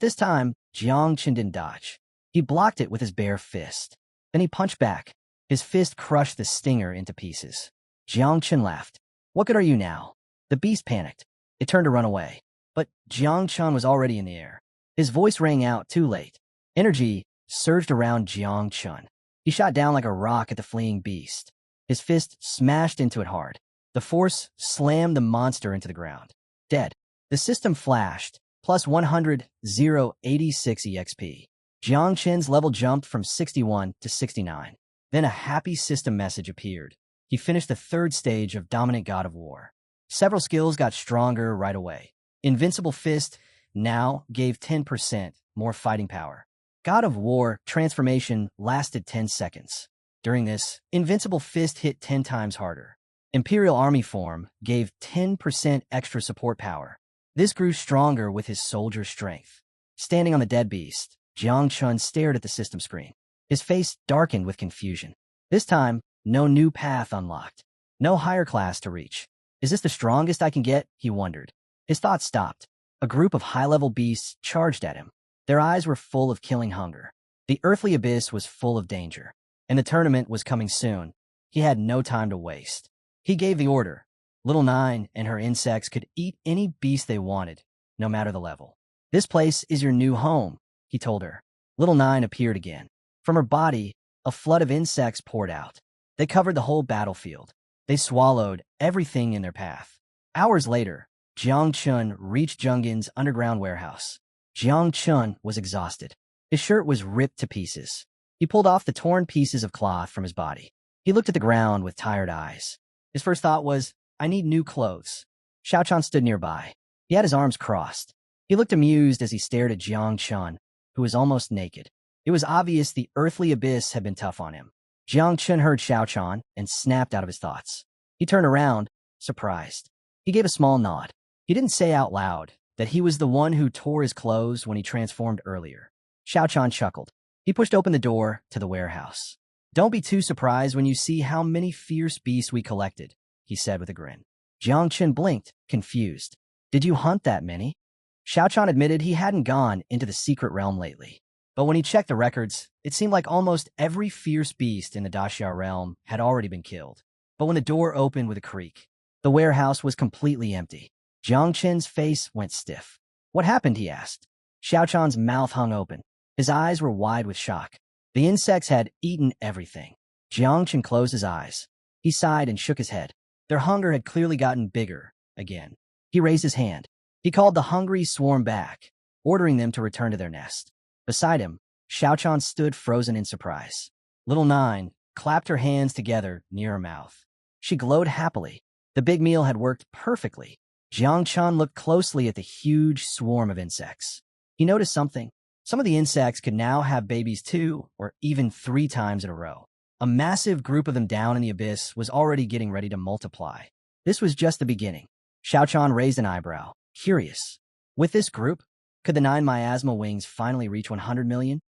this time, Jiang Chun didn't dodge. He blocked it with his bare fist. Then he punched back. His fist crushed the stinger into pieces. Jiang Chun laughed. What good are you now? The beast panicked. It turned to run away. But Jiang Chun was already in the air. His voice rang out too late. Energy surged around Jiang Chun. He shot down like a rock at the fleeing beast. His fist smashed into it hard. The force slammed the monster into the ground. Dead. The system flashed. Plus 100, 086 EXP. Jiang Chun's level jumped from 61 to 69. Then a happy system message appeared. He finished the 3rd stage of Dominant God of War. Several skills got stronger right away. Invincible Fist now gave 10% more fighting power. God of War transformation lasted 10 seconds. During this, Invincible Fist hit 10 times harder. Imperial Army form gave 10% extra support power. This grew stronger with his soldier strength. Standing on the dead beast, Jiang Chun stared at the system screen. His face darkened with confusion. This time, no new path unlocked. No higher class to reach. Is this the strongest I can get? He wondered. His thoughts stopped. A group of high-level beasts charged at him. Their eyes were full of killing hunger. The earthly abyss was full of danger. And the tournament was coming soon. He had no time to waste. He gave the order. Little Nine and her insects could eat any beast they wanted, no matter the level. This place is your new home, he told her. Little Nine appeared again. From her body, a flood of insects poured out. They covered the whole battlefield. They swallowed everything in their path. Hours later, Jiang Chun reached Jungin's underground warehouse. Jiang Chun was exhausted. His shirt was ripped to pieces. He pulled off the torn pieces of cloth from his body. He looked at the ground with tired eyes. His first thought was, I need new clothes. Xiao Chan stood nearby. He had his arms crossed. He looked amused as he stared at Jiang Chun, who was almost naked. It was obvious the earthly abyss had been tough on him. Jiang Chun heard Xiao Chan and snapped out of his thoughts. He turned around, surprised. He gave a small nod. He didn't say out loud that he was the one who tore his clothes when he transformed earlier. Xiao Chan chuckled. He pushed open the door to the warehouse. Don't be too surprised when you see how many fierce beasts we collected, he said with a grin. Jiang Chun blinked, confused. Did you hunt that many? Xiao Chan admitted he hadn't gone into the secret realm lately. But when he checked the records, it seemed like almost every fierce beast in the Daxia realm had already been killed. But when the door opened with a creak, the warehouse was completely empty. Jiang Chen's face went stiff. What happened, he asked. Xiao Chan's mouth hung open. His eyes were wide with shock. The insects had eaten everything. Jiang Chen closed his eyes. He sighed and shook his head. Their hunger had clearly gotten bigger again. He raised his hand. He called the hungry swarm back, ordering them to return to their nest. Beside him, Xiao Chan stood frozen in surprise. Little Nine clapped her hands together near her mouth. She glowed happily. The big meal had worked perfectly. Jiang Chan looked closely at the huge swarm of insects. He noticed something. Some of the insects could now have babies 2 or even 3 times in a row. A massive group of them down in the abyss was already getting ready to multiply. This was just the beginning. Xiao Chan raised an eyebrow, curious. With this group, could the 9 miasma wings finally reach 100 million?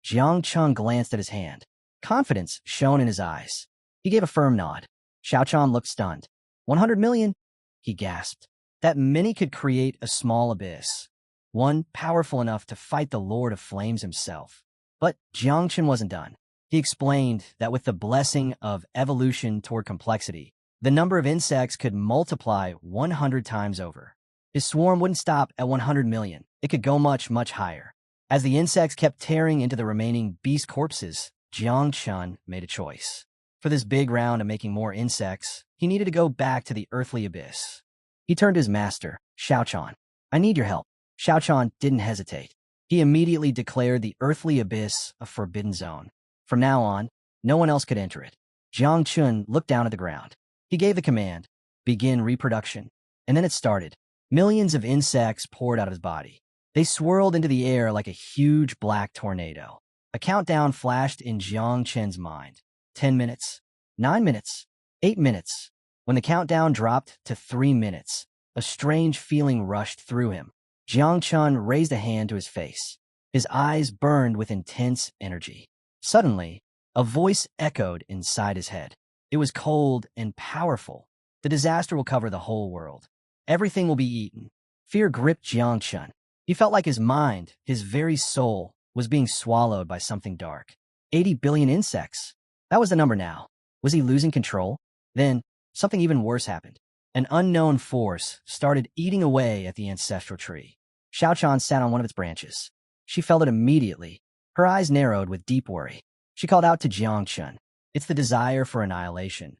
Jiang Cheng glanced at his hand. Confidence shone in his eyes. He gave a firm nod. Xiao Chan looked stunned. 100 million? He gasped. That many could create a small abyss. One powerful enough to fight the Lord of Flames himself. But Jiang Chen wasn't done. He explained that with the blessing of evolution toward complexity, the number of insects could multiply 100 times over. His swarm wouldn't stop at 100 million. It could go much, much higher. As the insects kept tearing into the remaining beast corpses, Jiang Chen made a choice. For this big round of making more insects, he needed to go back to the earthly abyss. He turned to his master, Xiao Chan. I need your help. Xiao Chan didn't hesitate. He immediately declared the earthly abyss a forbidden zone. From now on, no one else could enter it. Jiang Chun looked down at the ground. He gave the command, begin reproduction. And then it started. Millions of insects poured out of his body. They swirled into the air like a huge black tornado. A countdown flashed in Jiang Chen's mind. 10 minutes, 9 minutes, 8 minutes. When the countdown dropped to 3 minutes, a strange feeling rushed through him. Jiang Chen raised a hand to his face. His eyes burned with intense energy. Suddenly, a voice echoed inside his head. It was cold and powerful. The disaster will cover the whole world. Everything will be eaten. Fear gripped Jiang Chen. He felt like his mind, his very soul, was being swallowed by something dark. 80 billion insects. That was the number now. Was he losing control? Then, something even worse happened. An unknown force started eating away at the ancestral tree. Xiao Chan sat on one of its branches. She felt it immediately. Her eyes narrowed with deep worry. She called out to Jiang Chen. It's the desire for annihilation.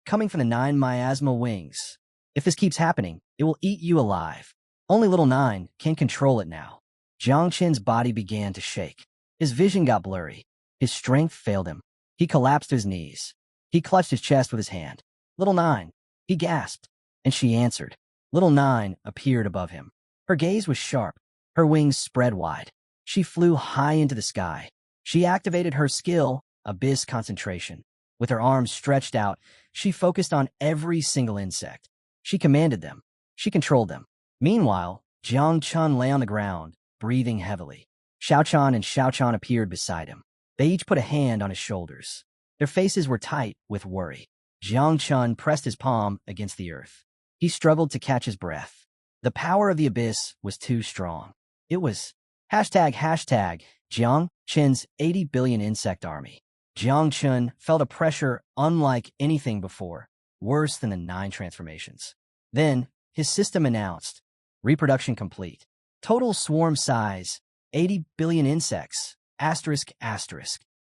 Coming from the 9 miasma wings. If this keeps happening, it will eat you alive. Only little 9 can control it now. Jiang Chen's body began to shake. His vision got blurry. His strength failed him. He collapsed to his knees. He clutched his chest with his hand. Little 9, he gasped. And she answered. Little 9 appeared above him. Her gaze was sharp. Her wings spread wide. She flew high into the sky. She activated her skill, Abyss Concentration. With her arms stretched out, she focused on every single insect. She commanded them. She controlled them. Meanwhile, Jiang Chun lay on the ground, breathing heavily. Xiao Chan and Xiao Chan appeared beside him. They each put a hand on his shoulders. Their faces were tight with worry. Jiang Chun pressed his palm against the earth. He struggled to catch his breath. The power of the abyss was too strong. It was hashtag Jiang Chen's 80 billion insect army. Jiang Chun felt a pressure unlike anything before, worse than the 9 transformations. Then, his system announced, reproduction complete. Total swarm size, 80 billion insects, asterisk.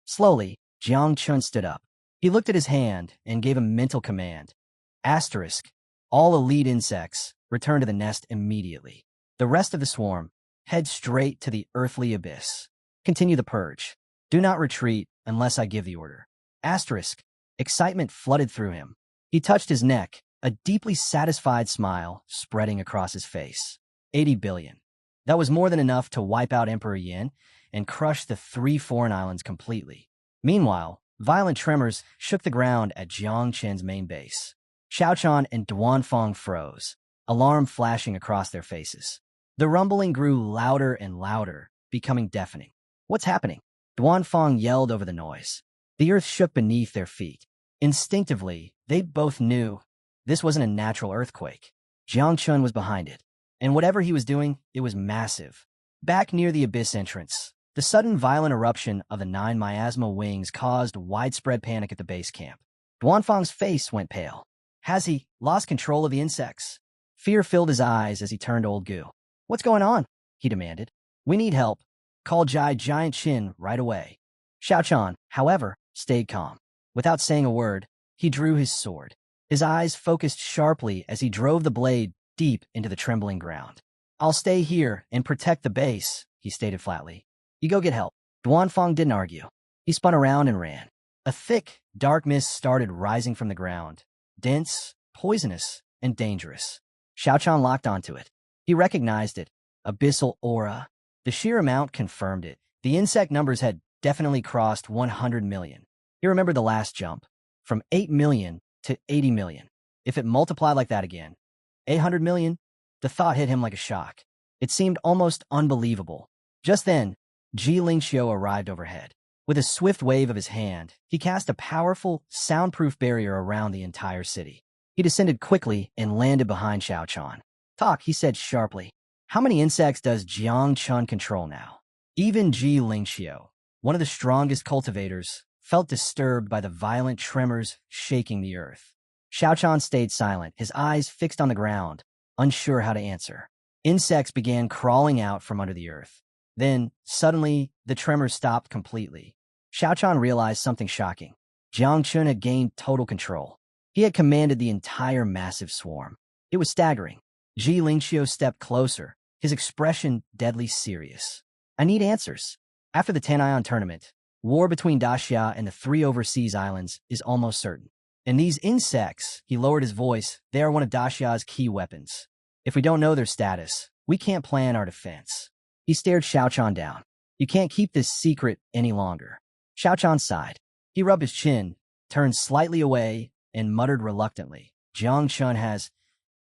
Slowly, Jiang Chun stood up. He looked at his hand and gave a mental command. Asterisk. All elite insects return to the nest immediately. The rest of the swarm, head straight to the earthly abyss. Continue the purge. Do not retreat unless I give the order. Asterisk. Excitement flooded through him. He touched his neck, a deeply satisfied smile spreading across his face. 80 billion. That was more than enough to wipe out Emperor Yin and crush the 3 foreign islands completely. Meanwhile, violent tremors shook the ground at Jiang Chen's main base. Xiao Chan and Duanfang froze, alarm flashing across their faces. The rumbling grew louder and louder, becoming deafening. What's happening? Duanfang yelled over the noise. The earth shook beneath their feet. Instinctively, they both knew this wasn't a natural earthquake. Jiang Chun was behind it, and whatever he was doing, it was massive. Back near the abyss entrance, the sudden violent eruption of the 9 miasma wings caused widespread panic at the base camp. Duanfang's face went pale. Has he lost control of the insects? Fear filled his eyes as he turned to old Gu. What's going on? He demanded. We need help. Call Giant Chin right away. Xiaochan, however, stayed calm. Without saying a word, he drew his sword. His eyes focused sharply as he drove the blade deep into the trembling ground. I'll stay here and protect the base, he stated flatly. You go get help. Duanfang didn't argue. He spun around and ran. A thick, dark mist started rising from the ground. Dense, poisonous, and dangerous. Xiaochan locked onto it. He recognized it. Abyssal aura. The sheer amount confirmed it. The insect numbers had definitely crossed 100 million. He remembered the last jump. From 8 million to 80 million. If it multiplied like that again. 800 million? The thought hit him like a shock. It seemed almost unbelievable. Just then, Ji Lingxiu arrived overhead. With a swift wave of his hand, he cast a powerful, soundproof barrier around the entire city. He descended quickly and landed behind Xiaochan. Talk, he said sharply. How many insects does Jiang Chun control now? Even Ji Lingxiu, one of the strongest cultivators, felt disturbed by the violent tremors shaking the earth. Xiaochan stayed silent, his eyes fixed on the ground, unsure how to answer. Insects began crawling out from under the earth. Then, suddenly, the tremors stopped completely. Xiaochan realized something shocking. Jiang Chun had gained total control. He had commanded the entire massive swarm. It was staggering. Ji Lingxiu stepped closer, his expression deadly serious. I need answers. After the Tanian tournament, war between Daxia and the 3 overseas islands is almost certain. And these insects, he lowered his voice, they are one of Daxia's key weapons. If we don't know their status, we can't plan our defense. He stared Xiaochan down. You can't keep this secret any longer. Xiaochan sighed. He rubbed his chin, turned slightly away, and muttered reluctantly. Jiang Chun has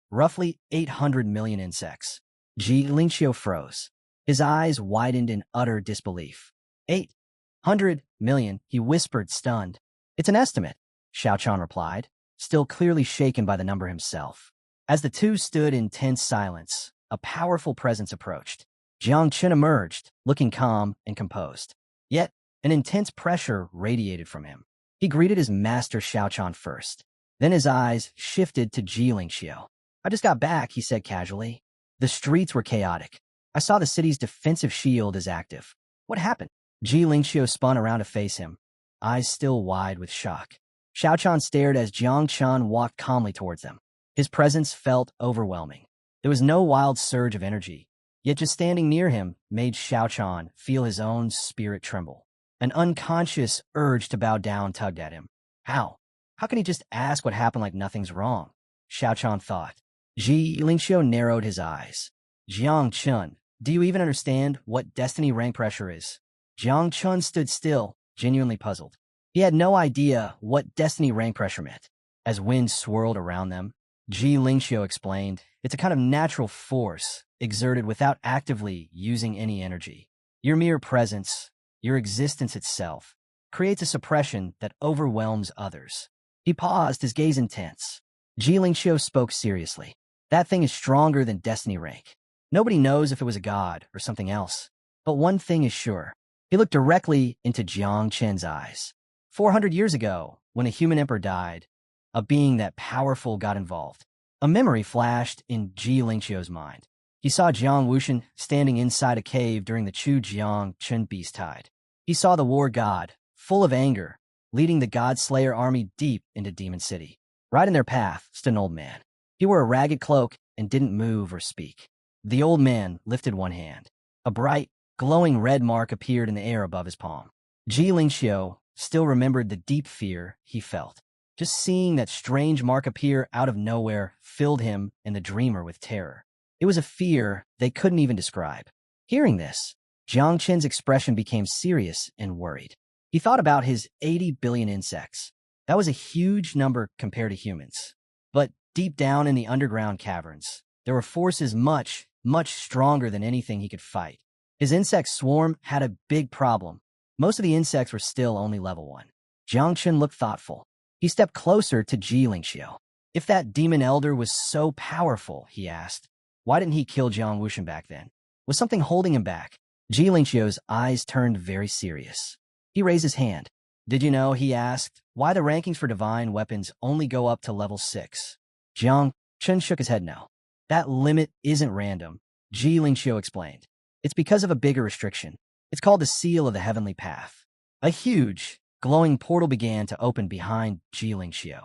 roughly 800 million insects. Ji Lingxiu froze. His eyes widened in utter disbelief. 800 million, he whispered, stunned. It's an estimate, Xiaochan replied, still clearly shaken by the number himself. As the two stood in tense silence, a powerful presence approached. Jiang Chun emerged, looking calm and composed. Yet, an intense pressure radiated from him. He greeted his master Xiaochan first. Then his eyes shifted to Ji Lingxiu. I just got back, he said casually. The streets were chaotic. I saw the city's defensive shield is active. What happened? Ji Lingxiu spun around to face him, eyes still wide with shock. Xiaochan stared as Jiang Chun walked calmly towards them. His presence felt overwhelming. There was no wild surge of energy, yet just standing near him made Xiaochan feel his own spirit tremble. An unconscious urge to bow down tugged at him. How? How can he just ask what happened like nothing's wrong? Xiaochan thought. Ji Lingxiu narrowed his eyes. Jiang Chun, do you even understand what destiny rank pressure is? Jiang Chun stood still, genuinely puzzled. He had no idea what destiny rank pressure meant. As wind swirled around them, Ji Lingxiu explained, it's a kind of natural force exerted without actively using any energy. Your mere presence, your existence itself, creates a suppression that overwhelms others. He paused, his gaze intense. Ji Lingxiu spoke seriously. That thing is stronger than destiny rank. Nobody knows if it was a god or something else. But one thing is sure. He looked directly into Jiang Chen's eyes. 400 years ago, when a human emperor died, a being that powerful got involved. A memory flashed in Ji Lingxiu's mind. He saw Jiang Wuxian standing inside a cave during the Chu Jiang Chen beast tide. He saw the war god, full of anger, leading the god slayer army deep into Demon City. Right in their path stood an old man. He wore a ragged cloak and didn't move or speak. The old man lifted one hand. A bright, glowing red mark appeared in the air above his palm. Ji Lingxiu still remembered the deep fear he felt. Just seeing that strange mark appear out of nowhere filled him and the dreamer with terror. It was a fear they couldn't even describe. Hearing this, Jiang Chen's expression became serious and worried. He thought about his 80 billion insects. That was a huge number compared to humans. But deep down in the underground caverns, there were forces much, much stronger than anything he could fight. His insect swarm had a big problem. Most of the insects were still only level 1. Jiang Chen looked thoughtful. He stepped closer to Ji Lingxiu. If that demon elder was so powerful, he asked, why didn't he kill Jiang Wuxian back then? Was something holding him back? Ji Lingxiu's eyes turned very serious. He raised his hand. Did you know, he asked, why the rankings for divine weapons only go up to level 6? Jiang Chen shook his head no. That limit isn't random, Ji Lingxiu explained. It's because of a bigger restriction. It's called the Seal of the Heavenly Path. A huge, glowing portal began to open behind Ji Lingxiu.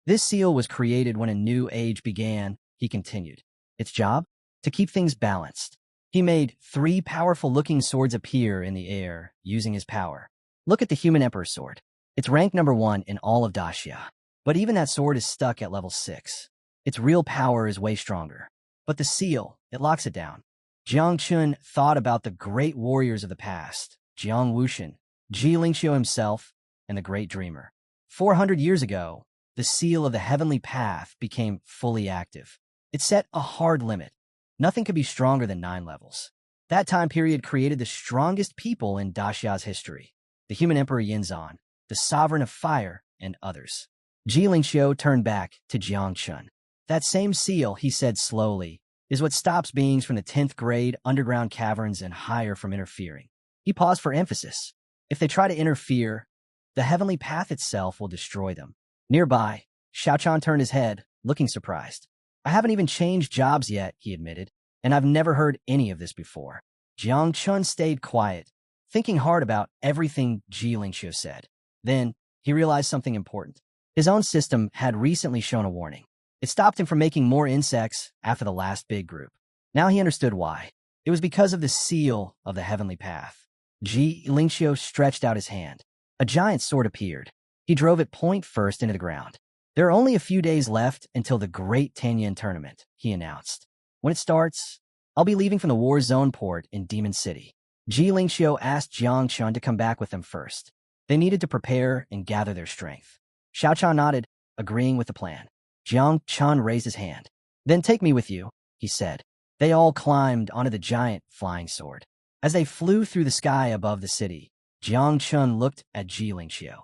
This seal was created when a new age began, he continued. Its job? To keep things balanced. He made 3 powerful-looking swords appear in the air using his power. Look at the Human Emperor's sword. It's ranked number 1 in all of Daxia. But even that sword is stuck at level 6. Its real power is way stronger. But the seal, it locks it down. Jiang Chun thought about the great warriors of the past, Jiang Wuxian, Ji Lingxiu himself, and the Great Dreamer. 400 years ago, the seal of the Heavenly Path became fully active. It set a hard limit. Nothing could be stronger than 9 levels. That time period created the strongest people in Daxia's history. The Human Emperor Yinzan, the Sovereign of Fire, and others. Ji Lingxiu turned back to Jiang Chun. That same seal, he said slowly, is what stops beings from the 10th grade underground caverns and higher from interfering. He paused for emphasis. If they try to interfere, the Heavenly Path itself will destroy them. Nearby, Xiaochan turned his head, looking surprised. I haven't even changed jobs yet, he admitted, and I've never heard any of this before. Jiang Chun stayed quiet, thinking hard about everything Ji Lingxiu said. Then, he realized something important. His own system had recently shown a warning. It stopped him from making more insects after the last big group. Now he understood why. It was because of the seal of the Heavenly Path. Ji Lingxiu stretched out his hand. A giant sword appeared. He drove it point first into the ground. There are only a few days left until the Great Tanyan Tournament, he announced. When it starts, I'll be leaving from the War Zone port in Demon City. Ji Lingxiu asked Jiang Chun to come back with them first. They needed to prepare and gather their strength. Xiaochan nodded, agreeing with the plan. Jiang Chun raised his hand. Then take me with you, he said. They all climbed onto the giant flying sword. As they flew through the sky above the city, Jiang Chun looked at Ji Lingxiu.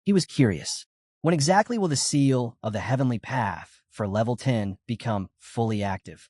He was curious. When exactly will the seal of the Heavenly Path for level 10 become fully active?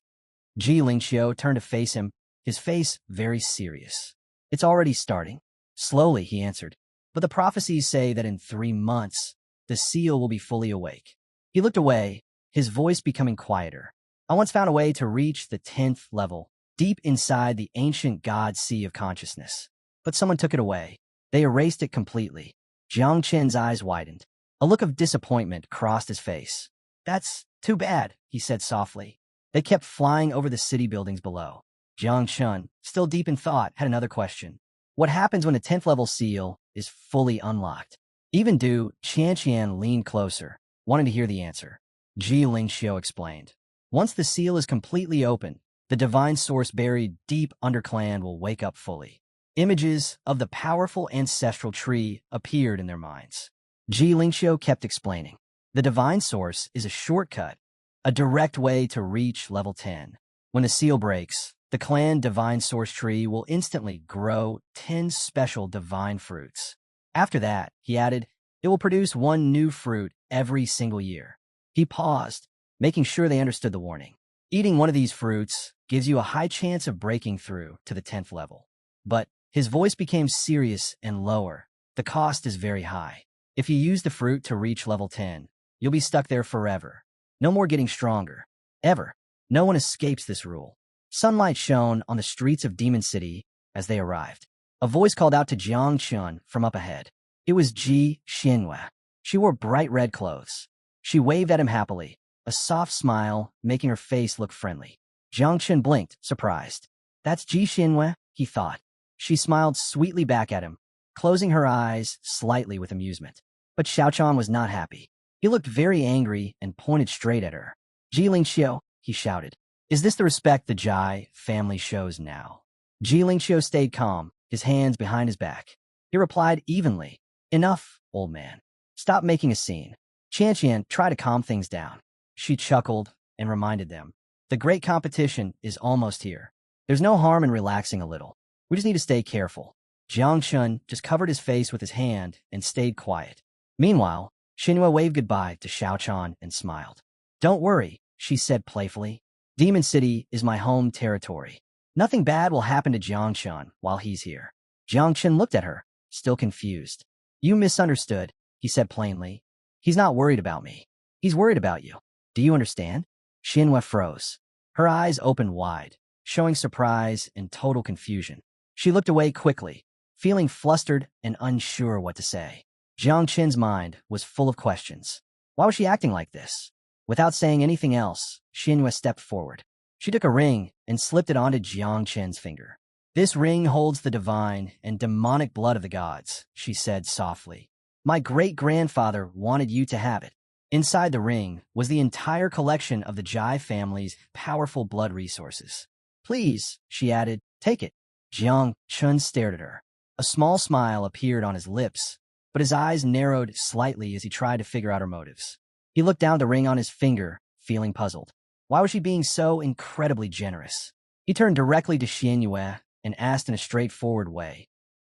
Ji Lingxiu turned to face him, his face very serious. It's already starting. Slowly, he answered. But the prophecies say that in 3 months, the seal will be fully awake. He looked away, his voice becoming quieter. I once found a way to reach the 10th level, deep inside the ancient god sea of consciousness. But someone took it away. They erased it completely. Jiang Chen's eyes widened. A look of disappointment crossed his face. That's too bad, he said softly. They kept flying over the city buildings below. Jiang Chun, still deep in thought, had another question. What happens when the 10th level seal is fully unlocked? Even Du Qianqian leaned closer, wanting to hear the answer. Ji Lingxiu explained. Once the seal is completely open, the divine source buried deep under Clan will wake up fully. Images of the powerful ancestral tree appeared in their minds. Ji Lingxiu kept explaining. The divine source is a shortcut, a direct way to reach level 10. When the seal breaks, the clan divine source tree will instantly grow 10 special divine fruits. After that, he added, it will produce 1 new fruit every single year. He paused, making sure they understood the warning. Eating one of these fruits gives you a high chance of breaking through to the 10th level. But his voice became serious and lower. The cost is very high. If you use the fruit to reach level 10, you'll be stuck there forever. No more getting stronger. Ever. No one escapes this rule. Sunlight shone on the streets of Demon City as they arrived. A voice called out to Jiang Chun from up ahead. It was Ji Xinhua. She wore bright red clothes. She waved at him happily, a soft smile making her face look friendly. Jiang Chun blinked, surprised. That's Ji Xinhua, he thought. She smiled sweetly back at him, closing her eyes slightly with amusement. But Xiaochan was not happy. He looked very angry and pointed straight at her. Ji Lingxiu, he shouted. Is this the respect the Jai family shows now? Ji Lingxiu stayed calm, his hands behind his back. He replied evenly. Enough, old man. Stop making a scene. Qianqian, try to calm things down. She chuckled and reminded them. The great competition is almost here. There's no harm in relaxing a little. We just need to stay careful. Jiang Chun just covered his face with his hand and stayed quiet. Meanwhile, Xinhua waved goodbye to Xiaochan and smiled. Don't worry, she said playfully. Demon City is my home territory. Nothing bad will happen to Jiang Chun while he's here. Jiang Chun looked at her, still confused. You misunderstood, he said plainly. He's not worried about me. He's worried about you. Do you understand? Xinhua froze. Her eyes opened wide, showing surprise and total confusion. She looked away quickly, feeling flustered and unsure what to say. Jiang Qin's mind was full of questions. Why was she acting like this? Without saying anything else, Xinhua stepped forward. She took a ring and slipped it onto Jiang Qin's finger. This ring holds the divine and demonic blood of the gods, she said softly. My great-grandfather wanted you to have it. Inside the ring was the entire collection of the Jai family's powerful blood resources. Please, she added, take it. Jiang Qin stared at her. A small smile appeared on his lips, but his eyes narrowed slightly as he tried to figure out her motives. He looked down at the ring on his finger, feeling puzzled. Why was she being so incredibly generous? He turned directly to Xinhua and asked in a straightforward way,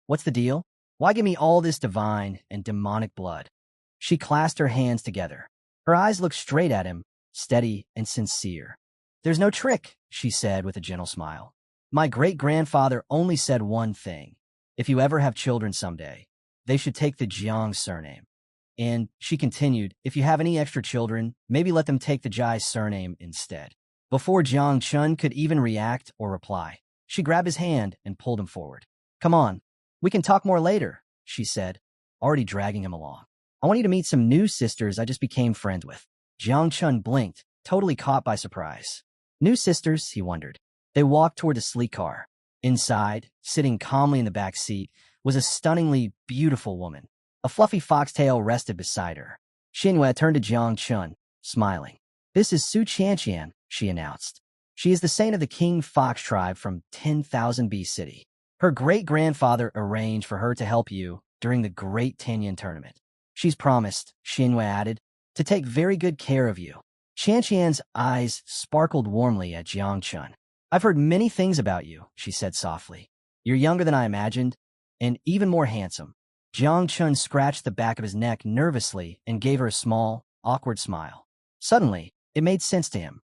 What's the deal? Why give me all this divine and demonic blood? She clasped her hands together. Her eyes looked straight at him, steady and sincere. There's no trick, she said with a gentle smile. My great-grandfather only said one thing. If you ever have children someday, they should take the Jiang surname. And, she continued, if you have any extra children, maybe let them take the Jai surname instead. Before Jiang Qin could even react or reply, she grabbed his hand and pulled him forward. Come on, we can talk more later, she said, already dragging him along. I want you to meet some new sisters I just became friends with. Jiang Qin blinked, totally caught by surprise. New sisters, he wondered. They walked toward the sleek car. Inside, sitting calmly in the back seat, was a stunningly beautiful woman. A fluffy foxtail rested beside her. Xinhua turned to Jiang Qin, smiling. This is Su Qianqian, she announced. She is the saint of the King Fox tribe from 10,000 B City. Her great-grandfather arranged for her to help you during the Great Tianyan tournament. She's promised, Xinhua added, to take very good care of you. Qianqian's eyes sparkled warmly at Jiang Qin. I've heard many things about you, she said softly. You're younger than I imagined, and even more handsome. Jiang Qin scratched the back of his neck nervously and gave her a small, awkward smile. Suddenly, it made sense to him.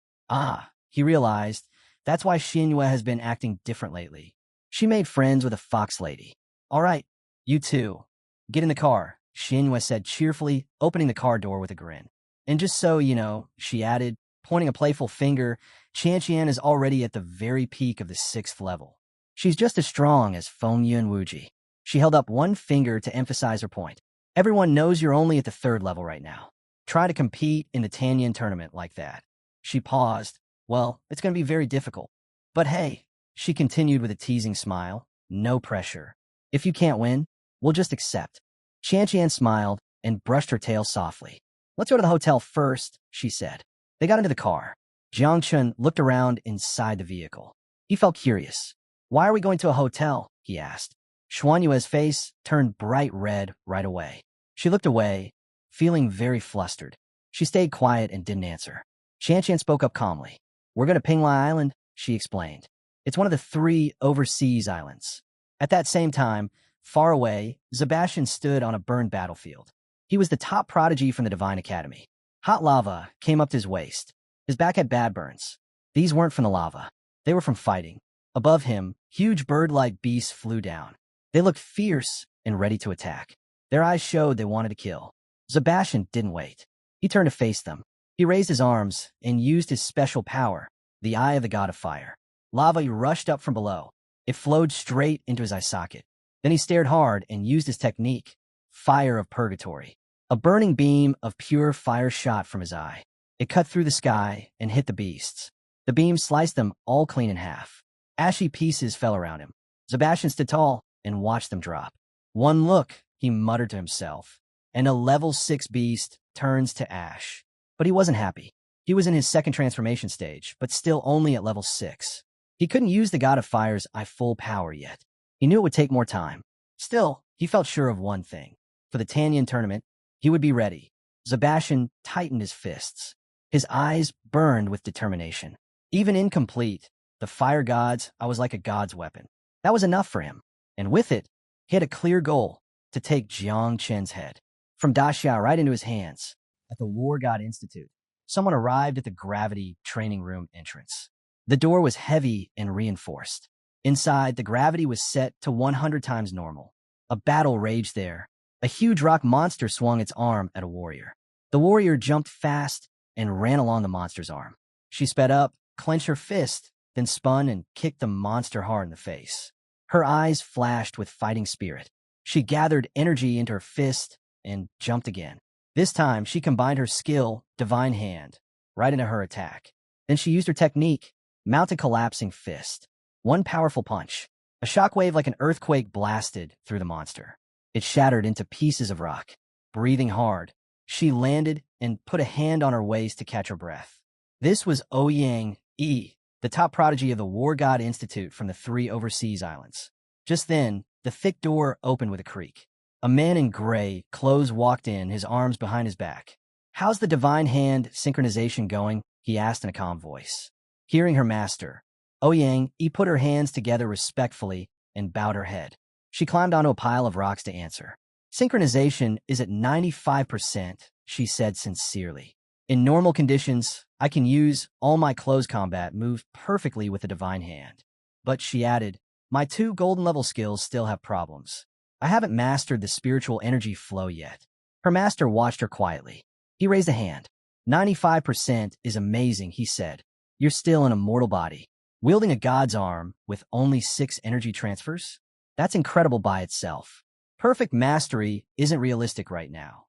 He realized, that's why Xinhua has been acting different lately. She made friends with a fox lady. All right, you two. Get in the car, Xinhua said cheerfully, opening the car door with a grin. And just so you know, she added, pointing a playful finger, Qianqian is already at the very peak of the 6th level. She's just as strong as Feng Yun Wuji. She held up one finger to emphasize her point. Everyone knows you're only at the 3rd level right now. Try to compete in the Tianyan tournament like that. She paused. Well, it's going to be very difficult. But hey, she continued with a teasing smile, no pressure. If you can't win, we'll just accept. Qianqian smiled and brushed her tail softly. Let's go to the hotel first, she said. They got into the car. Jiang Qin looked around inside the vehicle. He felt curious. Why are we going to a hotel? He asked. Xuanyue's face turned bright red right away. She looked away, feeling very flustered. She stayed quiet and didn't answer. Qianqian spoke up calmly. We're going to Pinglai Island, she explained. It's one of the 3 overseas islands. At that same time, far away, Sebastian stood on a burned battlefield. He was the top prodigy from the Divine Academy. Hot lava came up to his waist. His back had bad burns. These weren't from the lava. They were from fighting. Above him, huge bird-like beasts flew down. They looked fierce and ready to attack. Their eyes showed they wanted to kill. Sebastian didn't wait. He turned to face them. He raised his arms and used his special power, the Eye of the God of Fire. Lava rushed up from below. It flowed straight into his eye socket. Then he stared hard and used his technique, Fire of Purgatory. A burning beam of pure fire shot from his eye. It cut through the sky and hit the beasts. The beam sliced them all clean in half. Ashy pieces fell around him. Sebastian stood tall and watched them drop. One look, he muttered to himself, and a level 6 beast turns to ash. But he wasn't happy. He was in his 2nd transformation stage, but still only at level 6. He couldn't use the God of Fire's eye full power yet. He knew it would take more time. Still, he felt sure of one thing. For the Tianyan tournament, he would be ready. Sebastian tightened his fists. His eyes burned with determination. Even incomplete, the fire gods, I was like a god's weapon. That was enough for him. And with it, he had a clear goal, to take Jiang Qin's head. From Daxia right into his hands. At the War God Institute, someone arrived at the gravity training room entrance. The door was heavy and reinforced. Inside, the gravity was set to 100 times normal. A battle raged there, A huge rock monster swung its arm at a warrior. The warrior jumped fast and ran along the monster's arm. She sped up, clenched her fist, then spun and kicked the monster hard in the face. Her eyes flashed with fighting spirit. She gathered energy into her fist and jumped again. This time, she combined her skill, Divine Hand, right into her attack. Then she used her technique, Mounted Collapsing Fist. One powerful punch. A shockwave like an earthquake blasted through the monster. It shattered into pieces of rock. Breathing hard, she landed and put a hand on her waist to catch her breath. This was Ouyang Yi, the top prodigy of the War God Institute from the 3 overseas islands. Just then, the thick door opened with a creak. A man in gray clothes walked in, his arms behind his back. "How's the Divine Hand synchronization going?" he asked in a calm voice. Hearing her master, Ouyang Yi put her hands together respectfully and bowed her head. She climbed onto a pile of rocks to answer. "Synchronization is at 95%, she said sincerely. "In normal conditions, I can use all my close combat moves perfectly with the Divine Hand. But," she added, "my 2 golden level skills still have problems. I haven't mastered the spiritual energy flow yet." Her master watched her quietly. He raised a hand. 95% is amazing, he said. "You're still in a mortal body, wielding a god's arm with only 6 energy transfers? That's incredible by itself. Perfect mastery isn't realistic right now."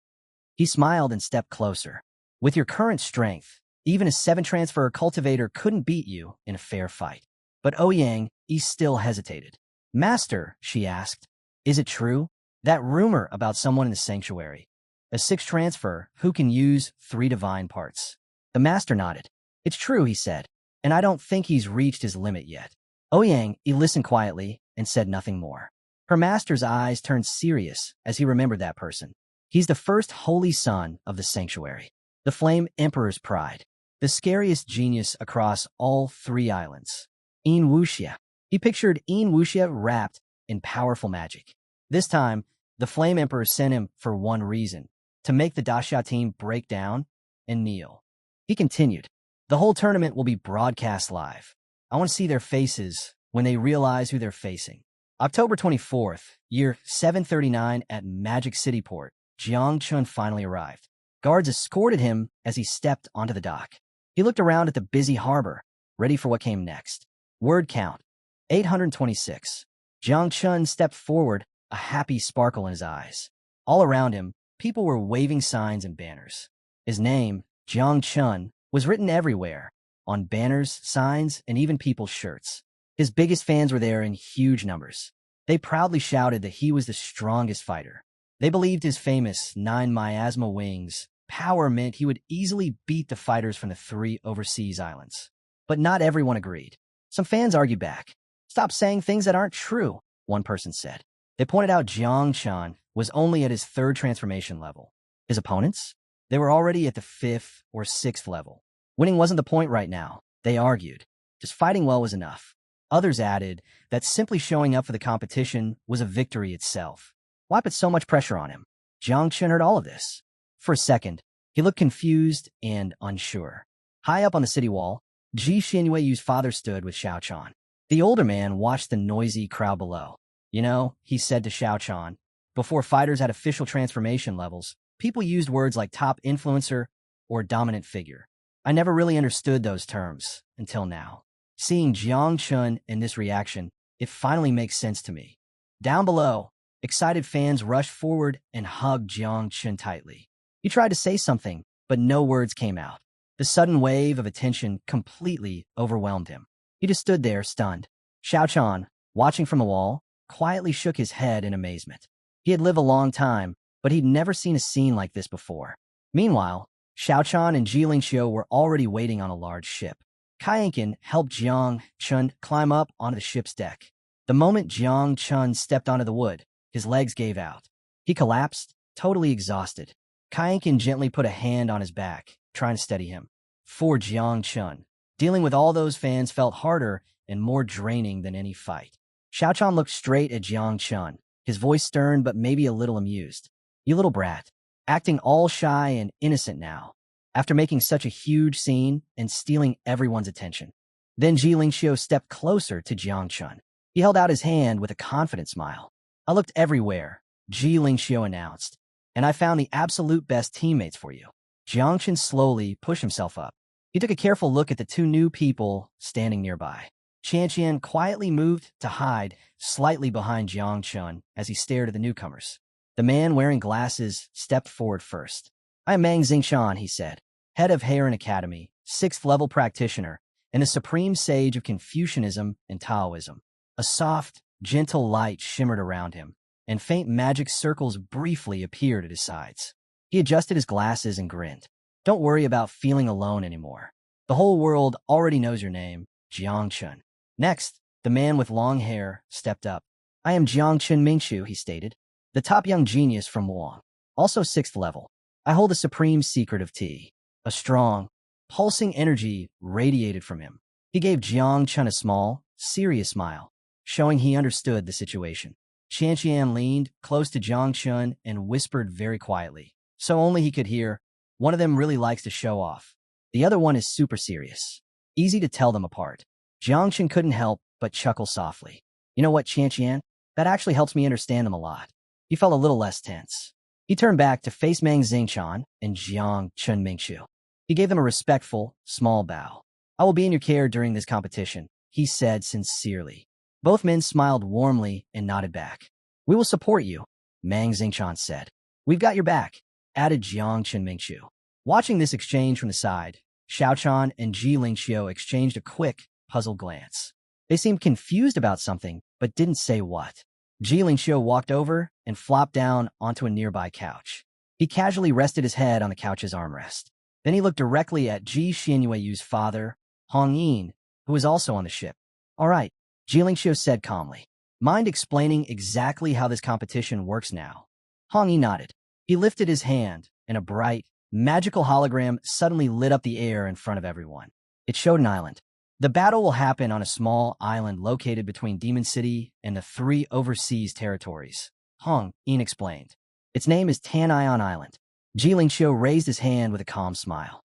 He smiled and stepped closer. "With your current strength, even a 7-transfer cultivator couldn't beat you in a fair fight." But Ouyang Yi still hesitated. "Master," she asked, "is it true? That rumor about someone in the sanctuary? A 6-transfer who can use 3 divine parts?" The master nodded. "It's true," he said, "and I don't think he's reached his limit yet." Ouyang Yi listened quietly and said nothing more. Her master's eyes turned serious as he remembered that person. He's the first holy son of the sanctuary, the Flame Emperor's pride, the scariest genius across all 3 islands. Yin Wuxia. He pictured Yin Wuxia wrapped in powerful magic. This time, the Flame Emperor sent him for one reason, to make the Dasha team break down and kneel. He continued, "The whole tournament will be broadcast live. I want to see their faces when they realize who they're facing." October 24th, year 739 at Magic City Port, Jiang Chun finally arrived. Guards escorted him as he stepped onto the dock. He looked around at the busy harbor, ready for what came next. Word count, 826. Jiang Chun stepped forward, a happy sparkle in his eyes. All around him, people were waving signs and banners. His name, Jiang Chun, was written everywhere, on banners, signs, and even people's shirts. His biggest fans were there in huge numbers. They proudly shouted that he was the strongest fighter. They believed his famous 9 miasma wings power meant he would easily beat the fighters from the 3 overseas islands. But not everyone agreed. Some fans argued back. "Stop saying things that aren't true," one person said. They pointed out Jiang Chun was only at his 3rd transformation level. His opponents? They were already at the 5th or 6th level. Winning wasn't the point right now, they argued. Just fighting well was enough. Others added that simply showing up for the competition was a victory itself. Why put so much pressure on him? Jiang Chun heard all of this. For a second, he looked confused and unsure. High up on the city wall, Ji Xinyue's father stood with Xiao Chan. The older man watched the noisy crowd below. "You know," he said to Xiao Chan, "before fighters had official transformation levels, people used words like top influencer or dominant figure. I never really understood those terms until now. Seeing Jiang Chun in this reaction, it finally makes sense to me." Down below, excited fans rushed forward and hugged Jiang Chun tightly. He tried to say something, but no words came out. The sudden wave of attention completely overwhelmed him. He just stood there, stunned. Xiao Chan, watching from the wall, quietly shook his head in amazement. He had lived a long time, but he'd never seen a scene like this before. Meanwhile, Xiao Chan and Ji Lingxiu were already waiting on a large ship. Kayankin helped Jiang Chun climb up onto the ship's deck. The moment Jiang Chun stepped onto the wood, his legs gave out. He collapsed, totally exhausted. Kayankin gently put a hand on his back, trying to steady him. For Jiang Chun, dealing with all those fans felt harder and more draining than any fight. Xiao Chan looked straight at Jiang Chun, his voice stern but maybe a little amused. "You little brat, acting all shy and innocent now, after making such a huge scene and stealing everyone's attention." Then Ji Lingxiu stepped closer to Jiang Chun. He held out his hand with a confident smile. "I looked everywhere. Ji Lingxiu announced. And I found the absolute best teammates for you. Jiang Chen slowly pushed himself up. He took a careful look at the two new people standing nearby. Qian Qian quietly moved to hide slightly behind Jiang Chen as he stared at the newcomers. The man wearing glasses stepped forward first. I am Mang Xingshan, he said, head of Heron Academy, 6th-level practitioner, and the supreme sage of Confucianism and Taoism. A soft, gentle light shimmered around him, and faint magic circles briefly appeared at his sides. He adjusted his glasses and grinned. Don't worry about feeling alone anymore. The whole world already knows your name, Jiang Chen. Next, the man with long hair stepped up. I am Jiang Chen Mingqiu, he stated, the top young genius from Wang, also 6th level. I hold the supreme secret of tea. A strong, pulsing energy radiated from him. He gave Jiang Chen a small, serious smile, showing he understood the situation. Qian Qian leaned close to Jiang Chen and whispered very quietly, so only he could hear. One of them really likes to show off. The other one is super serious. Easy to tell them apart. Jiang Chen couldn't help but chuckle softly. You know what, Qian Qian? That actually helps me understand them a lot. He felt a little less tense. He turned back to face Mang Xingshan and Jiang Chen Mingqiu. He gave them a respectful, small bow. I will be in your care during this competition, he said sincerely. Both men smiled warmly and nodded back. We will support you, Mang Xingshan said. We've got your back, added Jiang Chen Mingqiu. Watching this exchange from the side, Xiaochan and Ji Lingxiu exchanged a quick, puzzled glance. They seemed confused about something, but didn't say what. Ji Lingxiu walked over and flopped down onto a nearby couch. He casually rested his head on the couch's armrest. Then he looked directly at Ji Xianyueyu's father, Hong Yin, who was also on the ship. All right, Ji Lingxiu said calmly. Mind explaining exactly how this competition works now? Hong Yin nodded. He lifted his hand, and a bright, magical hologram suddenly lit up the air in front of everyone. It showed an island. The battle will happen on a small island located between Demon City and the 3 overseas territories, Hong Yin explained. Its name is Tanion Island. Ji Lingxiu raised his hand with a calm smile.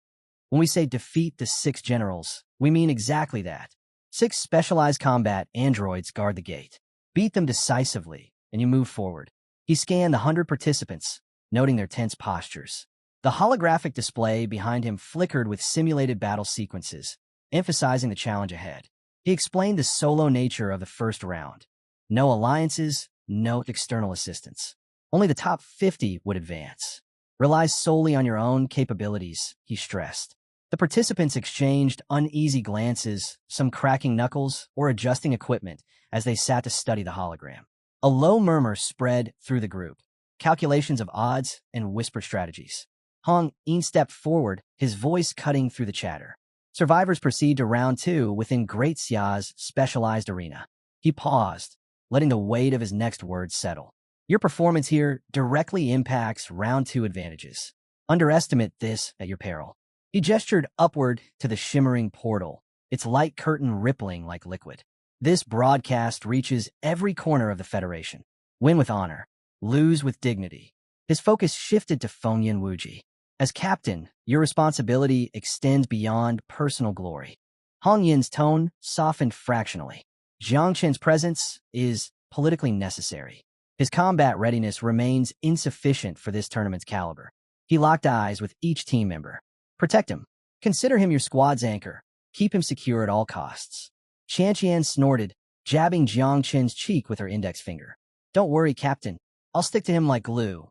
When we say defeat the 6 generals, we mean exactly that. 6 specialized combat androids guard the gate. Beat them decisively, and you move forward. He scanned the 100 participants, noting their tense postures. The holographic display behind him flickered with simulated battle sequences, emphasizing the challenge ahead. He explained the solo nature of the first round. No alliances, no external assistance. Only the top 50 would advance. Rely solely on your own capabilities, he stressed. The participants exchanged uneasy glances, some cracking knuckles or adjusting equipment as they sat to study the hologram. A low murmur spread through the group, calculations of odds and whispered strategies. Hong Yin stepped forward, his voice cutting through the chatter. Survivors proceed to round 2 within Great Xia's specialized arena. He paused, letting the weight of his next words settle. Your performance here directly impacts round 2 advantages. Underestimate this at your peril. He gestured upward to the shimmering portal, its light curtain rippling like liquid. This broadcast reaches every corner of the Federation. Win with honor. Lose with dignity. His focus shifted to Fengyan Wuji. As captain, your responsibility extends beyond personal glory. Hong Yin's tone softened fractionally. Jiang Chen's presence is politically necessary. His combat readiness remains insufficient for this tournament's caliber. He locked eyes with each team member. Protect him. Consider him your squad's anchor. Keep him secure at all costs. Qian Qian snorted, jabbing Jiang Chen's cheek with her index finger. Don't worry, Captain. I'll stick to him like glue.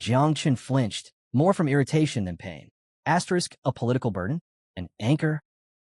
Jiang Chen flinched, more from irritation than pain. Asterisk, a political burden? An anchor?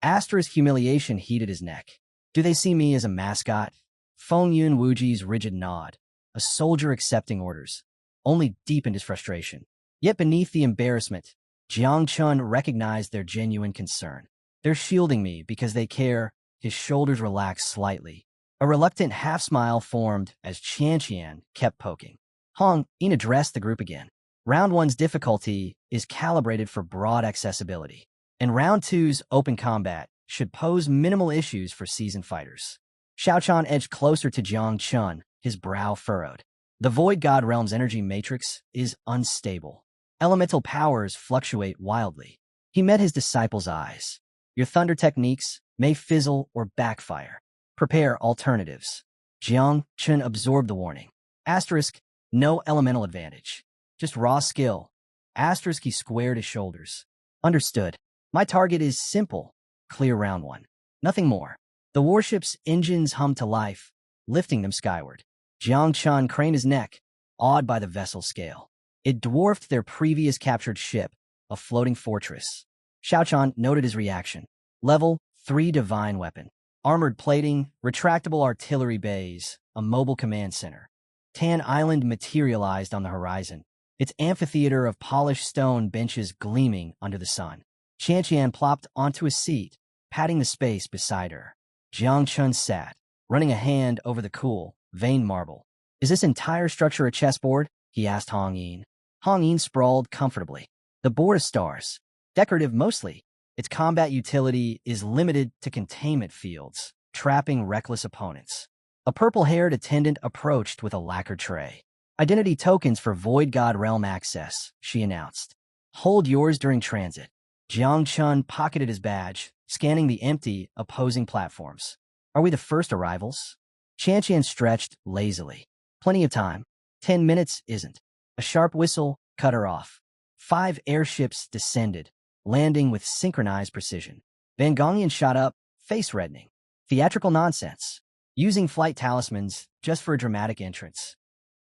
Asterisk, humiliation heated his neck. Do they see me as a mascot? Fengyun Wuji's rigid nod. A soldier accepting orders. Only deepened his frustration. Yet beneath the embarrassment, Jiang Chen recognized their genuine concern. They're shielding me because they care. His shoulders relaxed slightly. A reluctant half-smile formed as Qian Qian kept poking. Hong Yin addressed the group again. Round 1's difficulty is calibrated for broad accessibility, and Round 2's open combat should pose minimal issues for seasoned fighters. Xiaochan edged closer to Jiang Chen, his brow furrowed. The Void God Realm's energy matrix is unstable. Elemental powers fluctuate wildly. He met his disciple's eyes. Your thunder techniques may fizzle or backfire. Prepare alternatives. Jiang Chen absorbed the warning. Asterisk, No elemental advantage. Just raw skill. Asterisk, he squared his shoulders. Understood. My target is simple. Clear round one. Nothing more. The warship's engines hummed to life, lifting them skyward. Jiang Chun craned his neck, awed by the vessel's scale. It dwarfed their previous captured ship, a floating fortress. Xiaochan noted his reaction. Level 3 divine weapon. Armored plating, retractable artillery bays, a mobile command center. Tan Island materialized on the horizon, its amphitheater of polished stone benches gleaming under the sun. Qianqian plopped onto a seat, patting the space beside her. Jiang Chun sat, running a hand over the cool, veined marble. Is this entire structure a chessboard? He asked Hong Yin. Hong Yin sprawled comfortably. The board of stars. Decorative mostly. Its combat utility is limited to containment fields, trapping reckless opponents. A purple-haired attendant approached with a lacquered tray. Identity tokens for Void God Realm access, she announced. Hold yours during transit. Jiang Chun pocketed his badge, scanning the empty, opposing platforms. Are we the first arrivals? Qianqian stretched lazily. Plenty of time. 10 minutes isn't. A sharp whistle cut her off. 5 airships descended, landing with synchronized precision. Van Gongyan shot up, face reddening. Theatrical nonsense. Using flight talismans just for a dramatic entrance.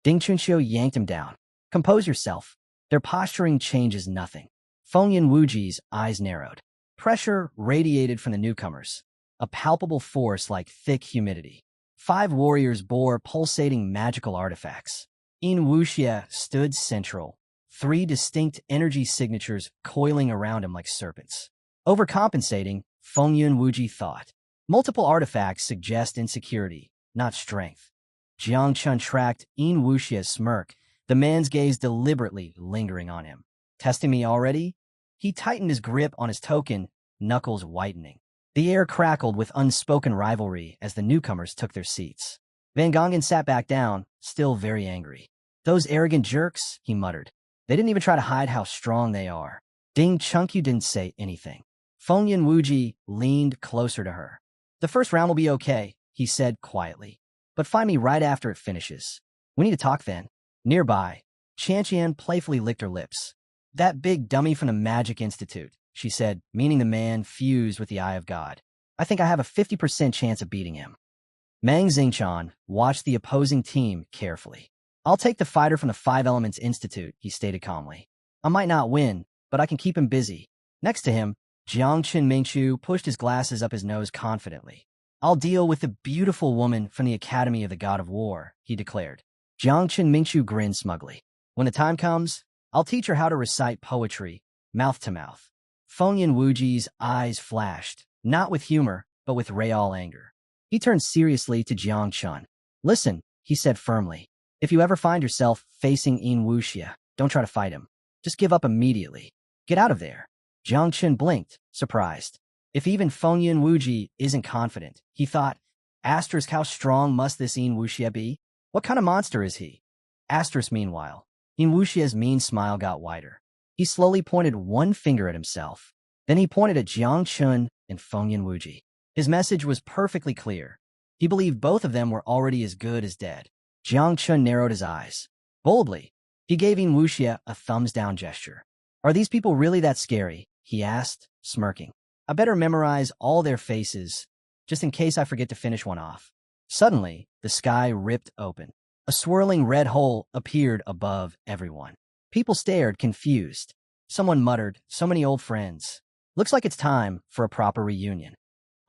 Ding Chunxiu yanked him down. Compose yourself. Their posturing changes nothing. Fengyan Wuji's eyes narrowed. Pressure radiated from the newcomers. A palpable force like thick humidity. 5 warriors bore pulsating magical artifacts. In Wuxia stood central. 3 distinct energy signatures coiling around him like serpents. Overcompensating, Fengyun Wuji thought. Multiple artifacts suggest insecurity, not strength. Jiang Chun tracked In Wuxia's smirk, the man's gaze deliberately lingering on him. Testing me already? He tightened his grip on his token, knuckles whitening. The air crackled with unspoken rivalry as the newcomers took their seats. Van Gongen sat back down, still very angry. Those arrogant jerks, he muttered. They didn't even try to hide how strong they are. Ding Chunqiu didn't say anything. Fengyan Wuji leaned closer to her. The first round will be okay, he said quietly. But find me right after it finishes. We need to talk then. Nearby, Qianqian playfully licked her lips. That big dummy from the Magic Institute, she said, meaning the man fused with the Eye of God. I think I have a 50% chance of beating him. Mang Xingchan watched the opposing team carefully. I'll take the fighter from the Five Elements Institute, he stated calmly. I might not win, but I can keep him busy. Next to him, Jiang Chen Mingchu pushed his glasses up his nose confidently. I'll deal with the beautiful woman from the Academy of the God of War, he declared. Jiang Chen Mingchu grinned smugly. When the time comes, I'll teach her how to recite poetry, mouth to mouth. Fengyan Wuji's eyes flashed, not with humor, but with real anger. He turned seriously to Jiang Chun. Listen, he said firmly. If you ever find yourself facing In Wuxia, don't try to fight him. Just give up immediately. Get out of there. Jiang Chun blinked, surprised. If even Fengyan Wuji isn't confident, he thought, asterisk, how strong must this In Wuxia be? What kind of monster is he? Asterisk, meanwhile, In Wuxia's mean smile got wider. He slowly pointed one finger at himself. Then he pointed at Jiang Chun and Fengyan Wuji. His message was perfectly clear. He believed both of them were already as good as dead. Jiang Chun narrowed his eyes. Boldly, he gave In Wuxia a thumbs-down gesture. Are these people really that scary? He asked, smirking. I better memorize all their faces, just in case I forget to finish one off. Suddenly, the sky ripped open. A swirling red hole appeared above everyone. People stared, confused. Someone muttered, so many old friends. Looks like it's time for a proper reunion.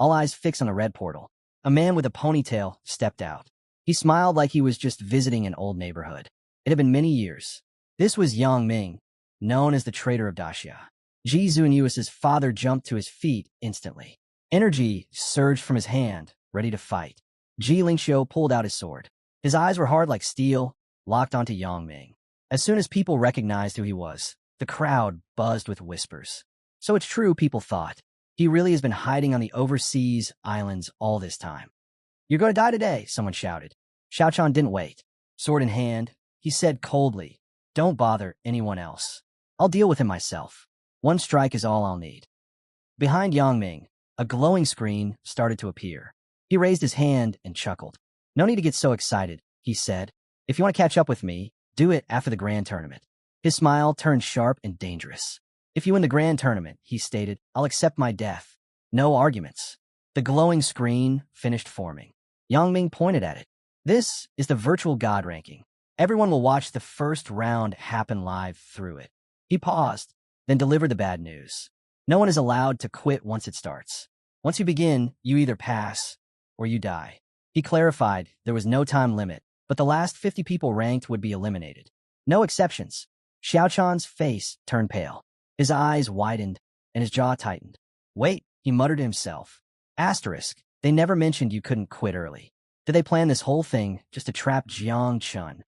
All eyes fixed on the red portal. A man with a ponytail stepped out. He smiled like he was just visiting an old neighborhood. It had been many years. This was Yang Ming, known as the traitor of Daxia. Ji Zunyuis's father jumped to his feet instantly. Energy surged from his hand, ready to fight. Ji Lingxiu pulled out his sword. His eyes were hard like steel, locked onto Yang Ming. As soon as people recognized who he was, the crowd buzzed with whispers. So it's true, people thought. He really has been hiding on the overseas islands all this time. You're going to die today, someone shouted. Xiaochan didn't wait. Sword in hand, he said coldly, don't bother anyone else. I'll deal with him myself. One strike is all I'll need. Behind Yang Ming, a glowing screen started to appear. He raised his hand and chuckled. No need to get so excited, he said. If you want to catch up with me, Do it after the grand tournament. His smile turned sharp and dangerous. If you win the grand tournament, he stated, I'll accept my death. No arguments. The glowing screen finished forming. Yang Ming pointed at it. This is the virtual god ranking. Everyone will watch the first round happen live through it. He paused, then delivered the bad news. No one is allowed to quit once it starts. Once you begin, you either pass or you die. He clarified there was no time limit, but the last 50 people ranked would be eliminated. No exceptions. Xiao Chan's face turned pale. His eyes widened and his jaw tightened. Wait, he muttered to himself. Asterisk, they never mentioned you couldn't quit early. Did they plan this whole thing just to trap Jiang Chun?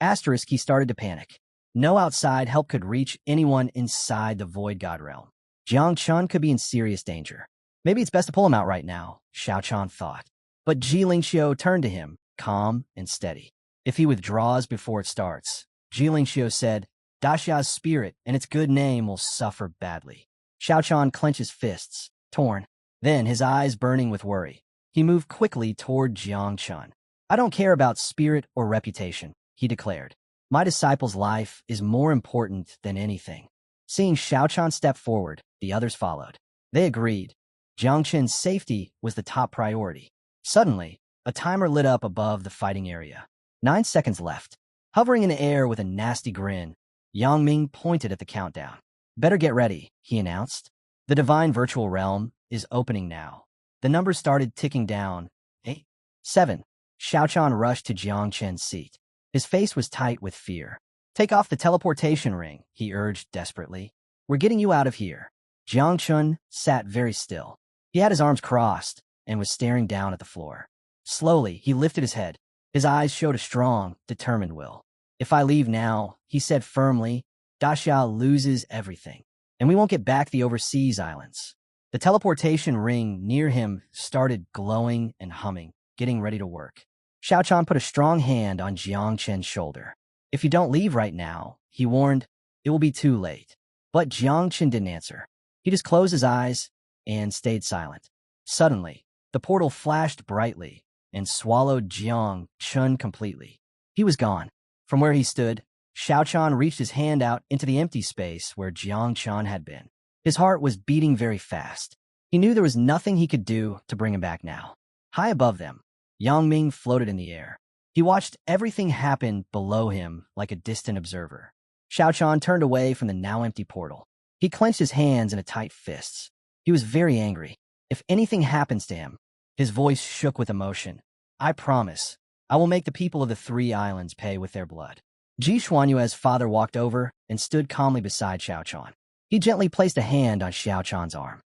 Asterisk, he started to panic. No outside help could reach anyone inside the Void God realm. Jiang Chun could be in serious danger. Maybe it's best to pull him out right now, Xiao Chan thought. But Ji Lingxiu turned to him, calm and steady. If he withdraws before it starts, Ji Lingxiu said, Daxia's spirit and its good name will suffer badly. Xiao Chan clenched his fists, torn. Then, his eyes burning with worry, he moved quickly toward Jiang Chun. I don't care about spirit or reputation, he declared. My disciple's life is more important than anything. Seeing Xiao Chan step forward, the others followed. They agreed. Jiang Chun's safety was the top priority. Suddenly, a timer lit up above the fighting area. 9 seconds left. Hovering in the air with a nasty grin, Yang Ming pointed at the countdown. Better get ready, he announced. The divine virtual realm is opening now. The numbers started ticking down. 8, 7. Xiao Chan rushed to Jiang Chen's seat. His face was tight with fear. Take off the teleportation ring, he urged desperately. We're getting you out of here. Jiang Chun sat very still. He had his arms crossed and was staring down at the floor. Slowly, he lifted his head. His eyes showed a strong, determined will. If I leave now, he said firmly, Daxia loses everything, and we won't get back the overseas islands. The teleportation ring near him started glowing and humming, getting ready to work. Xiao Chan put a strong hand on Jiang Chen's shoulder. If you don't leave right now, he warned, it will be too late. But Jiang Chen didn't answer. He just closed his eyes and stayed silent. Suddenly, the portal flashed brightly and swallowed Jiang Chen completely. He was gone. From where he stood, Xiao Chan reached his hand out into the empty space where Jiang Chen had been. His heart was beating very fast. He knew there was nothing he could do to bring him back now. High above them, Yang Ming floated in the air. He watched everything happen below him like a distant observer. Xiao Chan turned away from the now empty portal. He clenched his hands into tight fists. He was very angry. If anything happens to him, his voice shook with emotion. I promise, I will make the people of the 3 islands pay with their blood. Ji Xuanyue's father walked over and stood calmly beside Xiao Chan. He gently placed a hand on Xiao Chan's arm.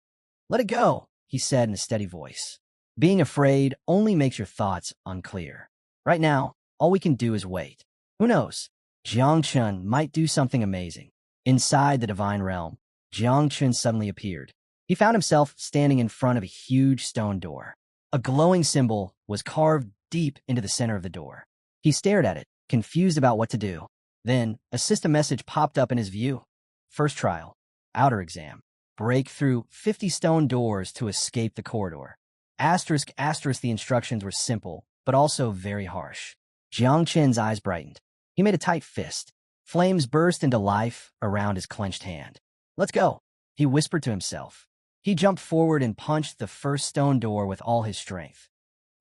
Let it go, he said in a steady voice. Being afraid only makes your thoughts unclear. Right now, all we can do is wait. Who knows? Jiang Chun might do something amazing. Inside the divine realm, Jiang Chun suddenly appeared. He found himself standing in front of a huge stone door. A glowing symbol was carved deep into the center of the door. He stared at it, confused about what to do. Then, a system message popped up in his view. First trial. Outer exam. Break through 50 stone doors to escape the corridor. Asterisk, asterisk, the instructions were simple, but also very harsh. Jiang Chen's eyes brightened. He made a tight fist. Flames burst into life around his clenched hand. Let's go, he whispered to himself. He jumped forward and punched the first stone door with all his strength.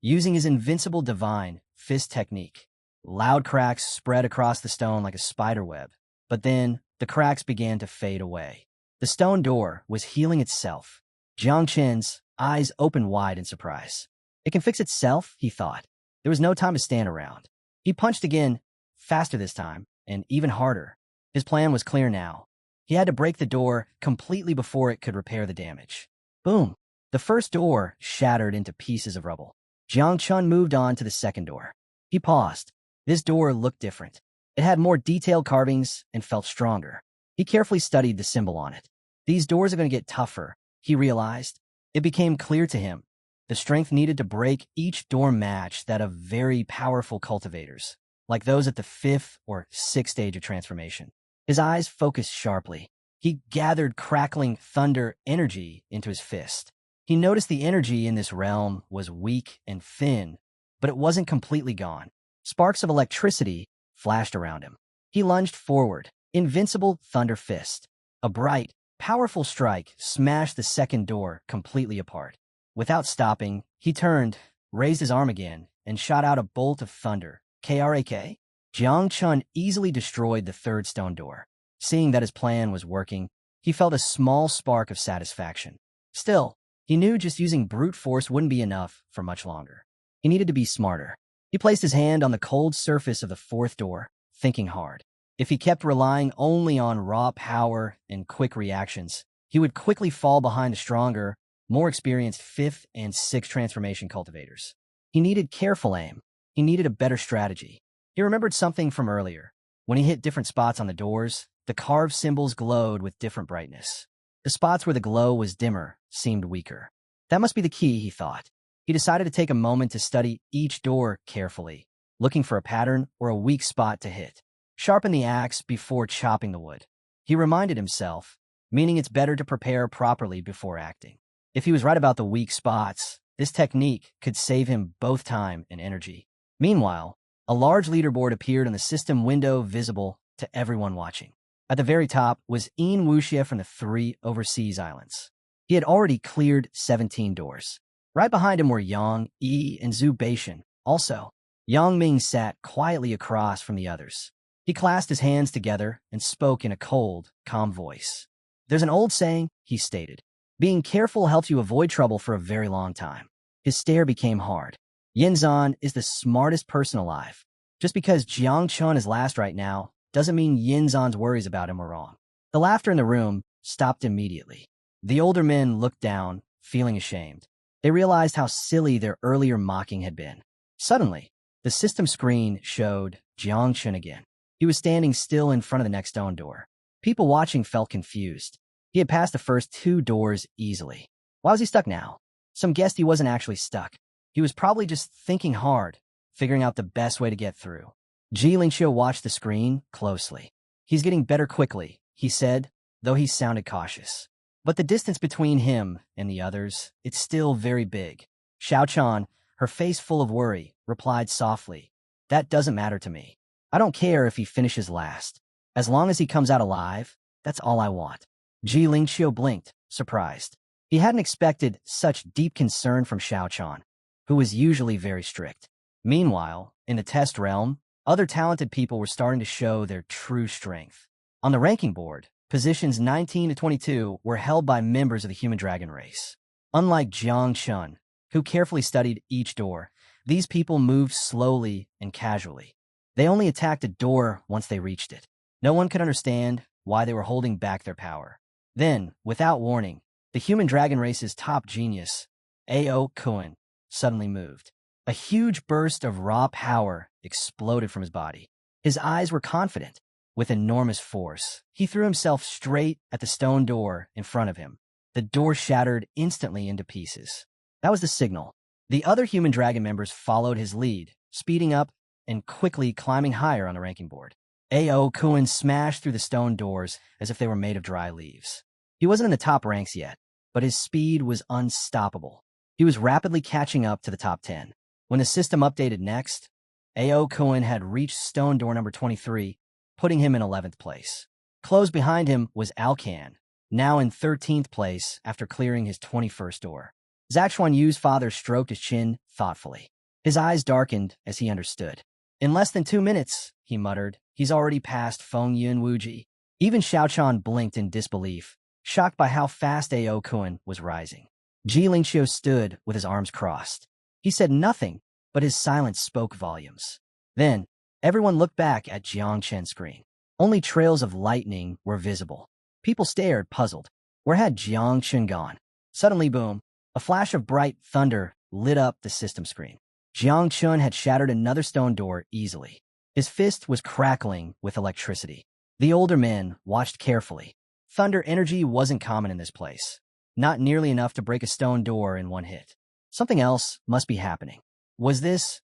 Using his invincible divine fist technique, loud cracks spread across the stone like a spider web. But then, the cracks began to fade away. The stone door was healing itself. Jiang Chen's eyes opened wide in surprise. It can fix itself, he thought. There was no time to stand around. He punched again, faster this time, and even harder. His plan was clear now. He had to break the door completely before it could repair the damage. Boom! The first door shattered into pieces of rubble. Jiang Chun moved on to the second door. He paused. This door looked different. It had more detailed carvings and felt stronger. He carefully studied the symbol on it. These doors are going to get tougher, he realized. It became clear to him. The strength needed to break each door matched that of very powerful cultivators, like those at the 5th or 6th stage of transformation. His eyes focused sharply. He gathered crackling thunder energy into his fist. He noticed the energy in this realm was weak and thin, but it wasn't completely gone. Sparks of electricity flashed around him. He lunged forward, invincible thunder fist. A bright, powerful strike smashed the second door completely apart. Without stopping, he turned, raised his arm again, and shot out a bolt of thunder. Krak? Jiang Chun easily destroyed the third stone door. Seeing that his plan was working, he felt a small spark of satisfaction. Still, he knew just using brute force wouldn't be enough for much longer. He needed to be smarter. He placed his hand on the cold surface of the fourth door, thinking hard. If he kept relying only on raw power and quick reactions, he would quickly fall behind the stronger, more experienced 5th and 6th transformation cultivators. He needed careful aim. He needed a better strategy. He remembered something from earlier. When he hit different spots on the doors, the carved symbols glowed with different brightness. The spots where the glow was dimmer seemed weaker. That must be the key, he thought. He decided to take a moment to study each door carefully, looking for a pattern or a weak spot to hit. Sharpen the axe before chopping the wood. He reminded himself, meaning it's better to prepare properly before acting. If he was right about the weak spots, this technique could save him both time and energy. Meanwhile, a large leaderboard appeared on the system window visible to everyone watching. At the very top was Ian Wuxia from the 3 overseas islands. He had already cleared 17 doors. Right behind him were Yang, Yi, and Zhu Beishan. Also, Yang Ming sat quietly across from the others. He clasped his hands together and spoke in a cold, calm voice. There's an old saying, he stated. Being careful helps you avoid trouble for a very long time. His stare became hard. Yinzan is the smartest person alive. Just because Jiang Chun is last right now doesn't mean Yinzan's worries about him were wrong. The laughter in the room stopped immediately. The older men looked down, feeling ashamed. They realized how silly their earlier mocking had been. Suddenly, the system screen showed Jiang Chun again. He was standing still in front of the next stone door. People watching felt confused. He had passed the first 2 doors easily. Why was he stuck now? Some guessed he wasn't actually stuck. He was probably just thinking hard, figuring out the best way to get through. Ji Lingxiu watched the screen closely. He's getting better quickly, he said, though he sounded cautious. But the distance between him and the others, it's still very big. Xiao Chan, her face full of worry, replied softly, That doesn't matter to me. I don't care if he finishes last. As long as he comes out alive, that's all I want. Ji Lingxiu blinked, surprised. He hadn't expected such deep concern from Xiao Chan, who was usually very strict. Meanwhile, in the test realm, other talented people were starting to show their true strength. On the ranking board, positions 19 to 22 were held by members of the human dragon race. Unlike Jiang Chun, who carefully studied each door, these people moved slowly and casually. They only attacked a door once they reached it. No one could understand why they were holding back their power. Then, without warning, the human dragon race's top genius, Ao Kuan, suddenly moved. A huge burst of raw power exploded from his body. His eyes were confident. With enormous force, he threw himself straight at the stone door in front of him. The door shattered instantly into pieces. That was the signal. The other human dragon members followed his lead, speeding up and quickly climbing higher on the ranking board. Ao Kuan smashed through the stone doors as if they were made of dry leaves. He wasn't in the top ranks yet, but his speed was unstoppable. He was rapidly catching up to the top 10. When the system updated next, Ao Kuan had reached stone door number 23, putting him in 11th place. Close behind him was Alcan, now in 13th place after clearing his 21st door. Zhachuan Yu's father stroked his chin thoughtfully. His eyes darkened as he understood. In less than 2 minutes, he muttered, he's already passed Feng Yun Wuji. Even Xiaochan blinked in disbelief, shocked by how fast Ao Kuan was rising. Ji Lingxiu stood with his arms crossed. He said nothing, but his silence spoke volumes. Then, everyone looked back at Jiang Chen's screen. Only trails of lightning were visible. People stared, puzzled. Where had Jiang Chen gone? Suddenly, boom, a flash of bright thunder lit up the system screen. Jiang Chun had shattered another stone door easily. His fist was crackling with electricity. The older men watched carefully. Thunder energy wasn't common in this place. Not nearly enough to break a stone door in one hit. Something else must be happening. Was this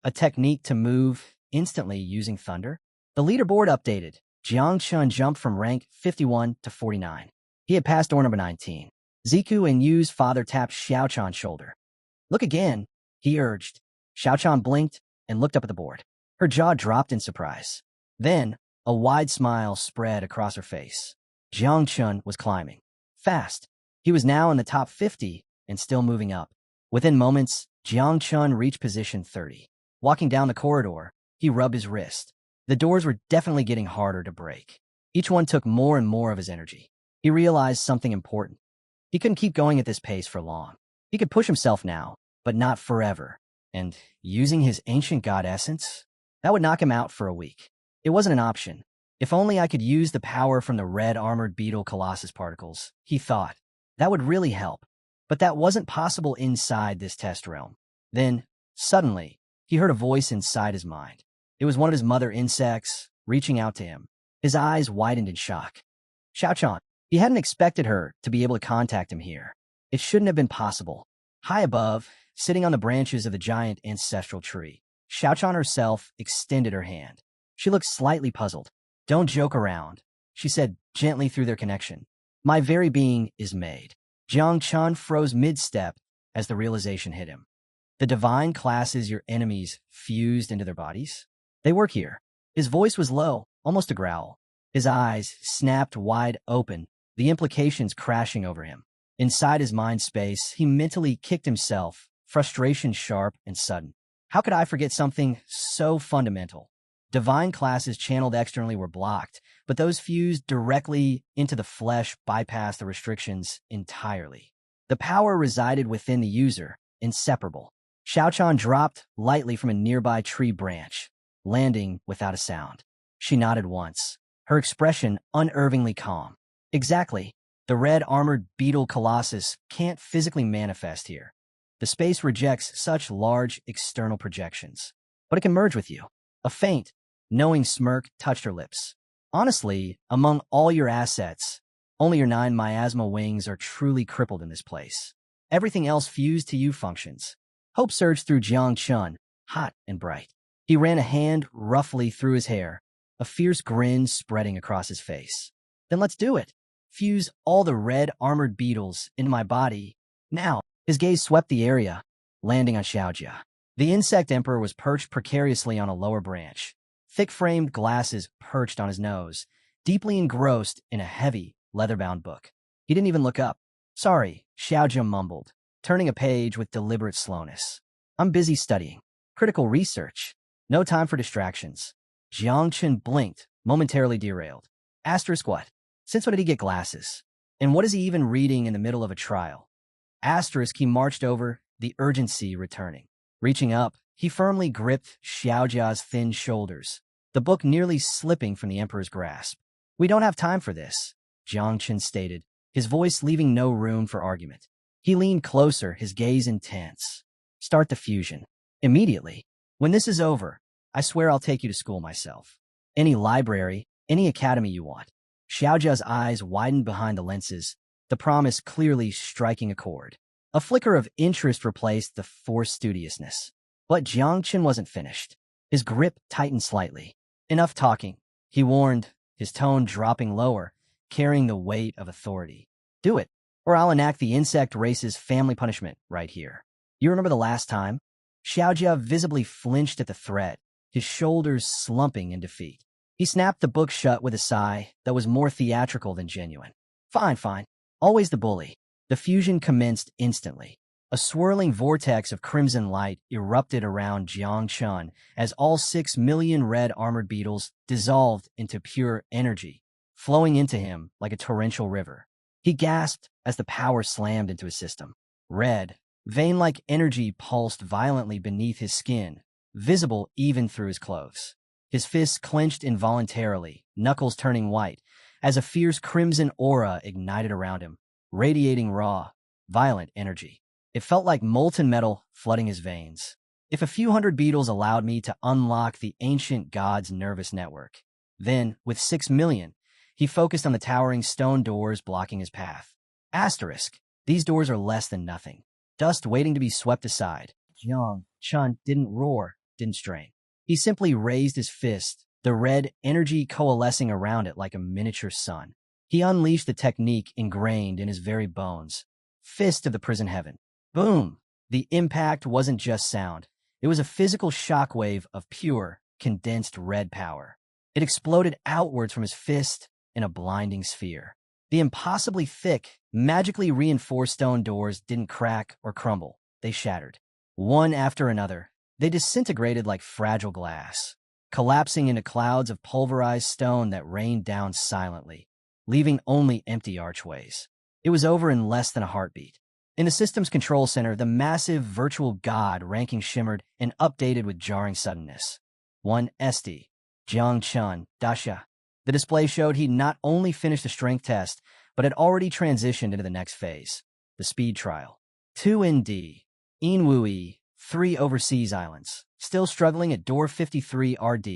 a technique to move instantly using thunder? The leaderboard updated. Jiang Chun jumped from rank 51 to 49. He had passed door number 19. Ziku and Yu's father tapped Xiaochan's shoulder. Look again, he urged. Xiaochan blinked and looked up at the board. Her jaw dropped in surprise. Then, A wide smile spread across her face. Jiang Chun was climbing. Fast. He was now in the top 50 and still moving up. Within moments, Jiang Chun reached position 30. Walking down the corridor, he rubbed his wrist. The doors were definitely getting harder to break. Each one took more and more of his energy. He realized something important. He couldn't keep going at this pace for long. He could push himself now, but not forever. And using his ancient god essence? That would knock him out for a week. It wasn't an option. If only I could use the power from the red armored beetle colossus particles, he thought. That would really help. But that wasn't possible inside this test realm. Then, suddenly, he heard a voice inside his mind. It was one of his mother insects, reaching out to him. His eyes widened in shock. Xiaochan. He hadn't expected her to be able to contact him here. It shouldn't have been possible. High above, sitting on the branches of the giant ancestral tree, Xiaochan herself extended her hand. She looked slightly puzzled. Don't joke around, she said gently through their connection. My very being is made. Jiang Chun froze mid-step as the realization hit him. The divine classes your enemies fused into their bodies? They work here. His voice was low, almost a growl. His eyes snapped wide open, the implications crashing over him. Inside his mind space, he mentally kicked himself, frustration sharp and sudden. How could I forget something so fundamental? Divine classes channeled externally were blocked, but those fused directly into the flesh bypassed the restrictions entirely. The power resided within the user, inseparable. Xiaochan dropped lightly from a nearby tree branch, landing without a sound. She nodded once, her expression unervingly calm. Exactly. The red armored beetle colossus can't physically manifest here. The space rejects such large external projections. But it can merge with you. A faint, knowing smirk touched her lips. Honestly, among all your assets, only your 9 miasma wings are truly crippled in this place. Everything else fused to you functions. Hope surged through Jiang Chun, hot and bright. He ran a hand roughly through his hair, a fierce grin spreading across his face. Then let's do it. Fuse all the red armored beetles into my body. Now, his gaze swept the area, landing on Xiaojia. The insect emperor was perched precariously on a lower branch. Thick-framed glasses perched on his nose, deeply engrossed in a heavy, leather-bound book. He didn't even look up. Sorry, Xiaojia mumbled, turning a page with deliberate slowness. I'm busy studying. Critical research. No time for distractions. Jiang Chun blinked, momentarily derailed. Asterisk what? Since when did he get glasses? And what is he even reading in the middle of a trial? Asterisk he marched over, the urgency returning. Reaching up, he firmly gripped Xiaojia's thin shoulders, the book nearly slipping from the emperor's grasp. We don't have time for this, Jiang Chun stated, his voice leaving no room for argument. He leaned closer, his gaze intense. Start the fusion. Immediately. When this is over, I swear I'll take you to school myself. Any library, any academy you want. Xiaojia's eyes widened behind the lenses, the promise clearly striking a chord. A flicker of interest replaced the forced studiousness. But Jiang Chun wasn't finished. His grip tightened slightly. Enough talking, he warned, his tone dropping lower, carrying the weight of authority. Do it, or I'll enact the insect race's family punishment right here. You remember the last time? Xiaojia visibly flinched at the threat, his shoulders slumping in defeat. He snapped the book shut with a sigh that was more theatrical than genuine. Fine, fine. Always the bully. The fusion commenced instantly. A swirling vortex of crimson light erupted around Jiang Chun as all 6 million red armored beetles dissolved into pure energy, flowing into him like a torrential river. He gasped as the power slammed into his system. Red, vein-like energy pulsed violently beneath his skin, visible even through his clothes. His fists clenched involuntarily, knuckles turning white, as a fierce crimson aura ignited around him, radiating raw, violent energy. It felt like molten metal flooding his veins. If a few hundred beetles allowed me to unlock the ancient god's nervous network. Then, with 6 million, he focused on the towering stone doors blocking his path. Asterisk. These doors are less than nothing. Dust waiting to be swept aside. Jiang Chun didn't roar, didn't strain. He simply raised his fist, the red energy coalescing around it like a miniature sun. He unleashed the technique ingrained in his very bones. Fist of the prison heaven. Boom! The impact wasn't just sound. It was a physical shockwave of pure, condensed red power. It exploded outwards from his fist in a blinding sphere. The impossibly thick, magically reinforced stone doors didn't crack or crumble. They shattered. One after another, they disintegrated like fragile glass, collapsing into clouds of pulverized stone that rained down silently, leaving only empty archways. It was over in less than a heartbeat. In the system's control center, the massive virtual god ranking shimmered and updated with jarring suddenness. 1 SD. Jiang Chun, Dasha. The display showed he'd not only finished the strength test, but had already transitioned into the next phase, the speed trial. 2 ND. Inwui, 3 overseas islands, still struggling at door 53 RD.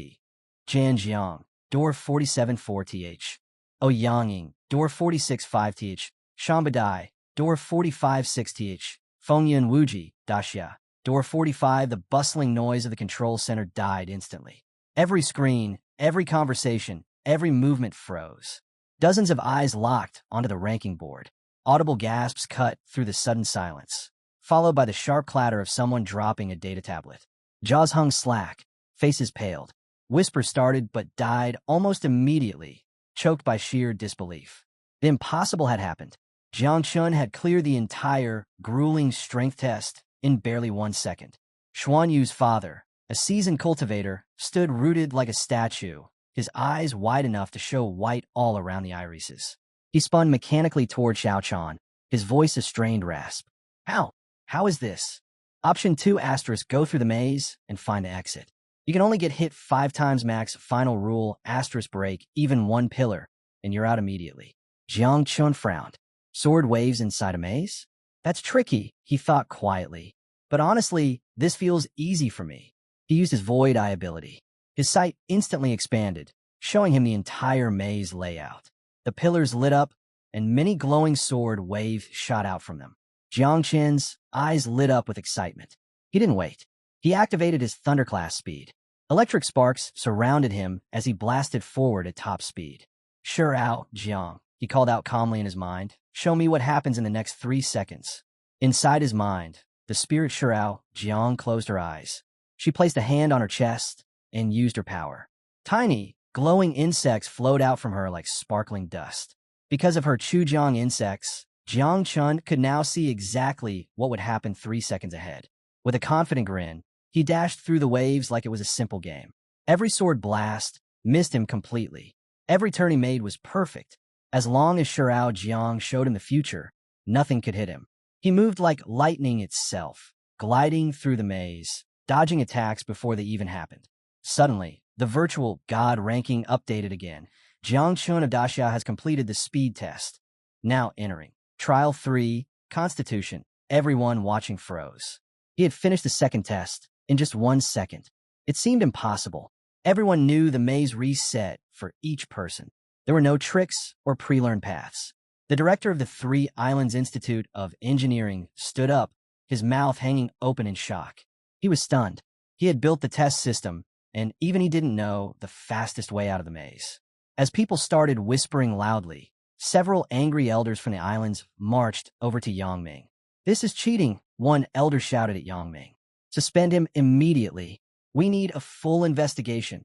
Zhanjiang, door 47-4th. Ouyanging, door 46-5th. Shambadai, door 45-6th. Fengyun Wuji, Daxia, door 45. The bustling noise of the control center died instantly. Every screen, every conversation, every movement froze. Dozens of eyes locked onto the ranking board. Audible gasps cut through the sudden silence, followed by the sharp clatter of someone dropping a data tablet. Jaws hung slack, faces paled. Whispers started but died almost immediately, choked by sheer disbelief. The impossible had happened. Jiang Chun had cleared the entire, grueling strength test in barely 1 second. Xuan Yu's father, a seasoned cultivator, stood rooted like a statue, his eyes wide enough to show white all around the irises. He spun mechanically toward Xiaochan, his voice a strained rasp. How? How is this? Option 2 *, go through the maze and find the exit. You can only get hit 5 times max. Final rule * break, even 1 pillar, and you're out immediately. Jiang Chun frowned. Sword waves inside a maze? That's tricky, he thought quietly. But honestly, this feels easy for me. He used his Void Eye ability. His sight instantly expanded, showing him the entire maze layout. The pillars lit up, and many glowing sword waves shot out from them. Jiang Chen's eyes lit up with excitement. He didn't wait. He activated his thunderclass speed. Electric sparks surrounded him as he blasted forward at top speed. Sure out, Jiang, he called out calmly in his mind. Show me what happens in the next 3 seconds. Inside his mind, the spirit Shurao, Jiang closed her eyes. She placed a hand on her chest and used her power. Tiny, glowing insects flowed out from her like sparkling dust. Because of her Chujiang insects, Jiang Chun could now see exactly what would happen 3 seconds ahead. With a confident grin, he dashed through the waves like it was a simple game. Every sword blast missed him completely. Every turn he made was perfect. As long as Shurao Jiang showed him the future, nothing could hit him. He moved like lightning itself, gliding through the maze, dodging attacks before they even happened. Suddenly, the virtual god ranking updated again. Jiang Chun of Daxia has completed the speed test. Now entering. Trial 3, Constitution. Everyone watching froze. He had finished the second test in just 1 second. It seemed impossible. Everyone knew the maze reset for each person. There were no tricks or pre-learned paths. The director of the 3 Islands Institute of Engineering stood up, his mouth hanging open in shock. He was stunned. He had built the test system, and even he didn't know the fastest way out of the maze. As people started whispering loudly, several angry elders from the islands marched over to Yangming. This is cheating, one elder shouted at Yangming. Suspend him immediately. We need a full investigation.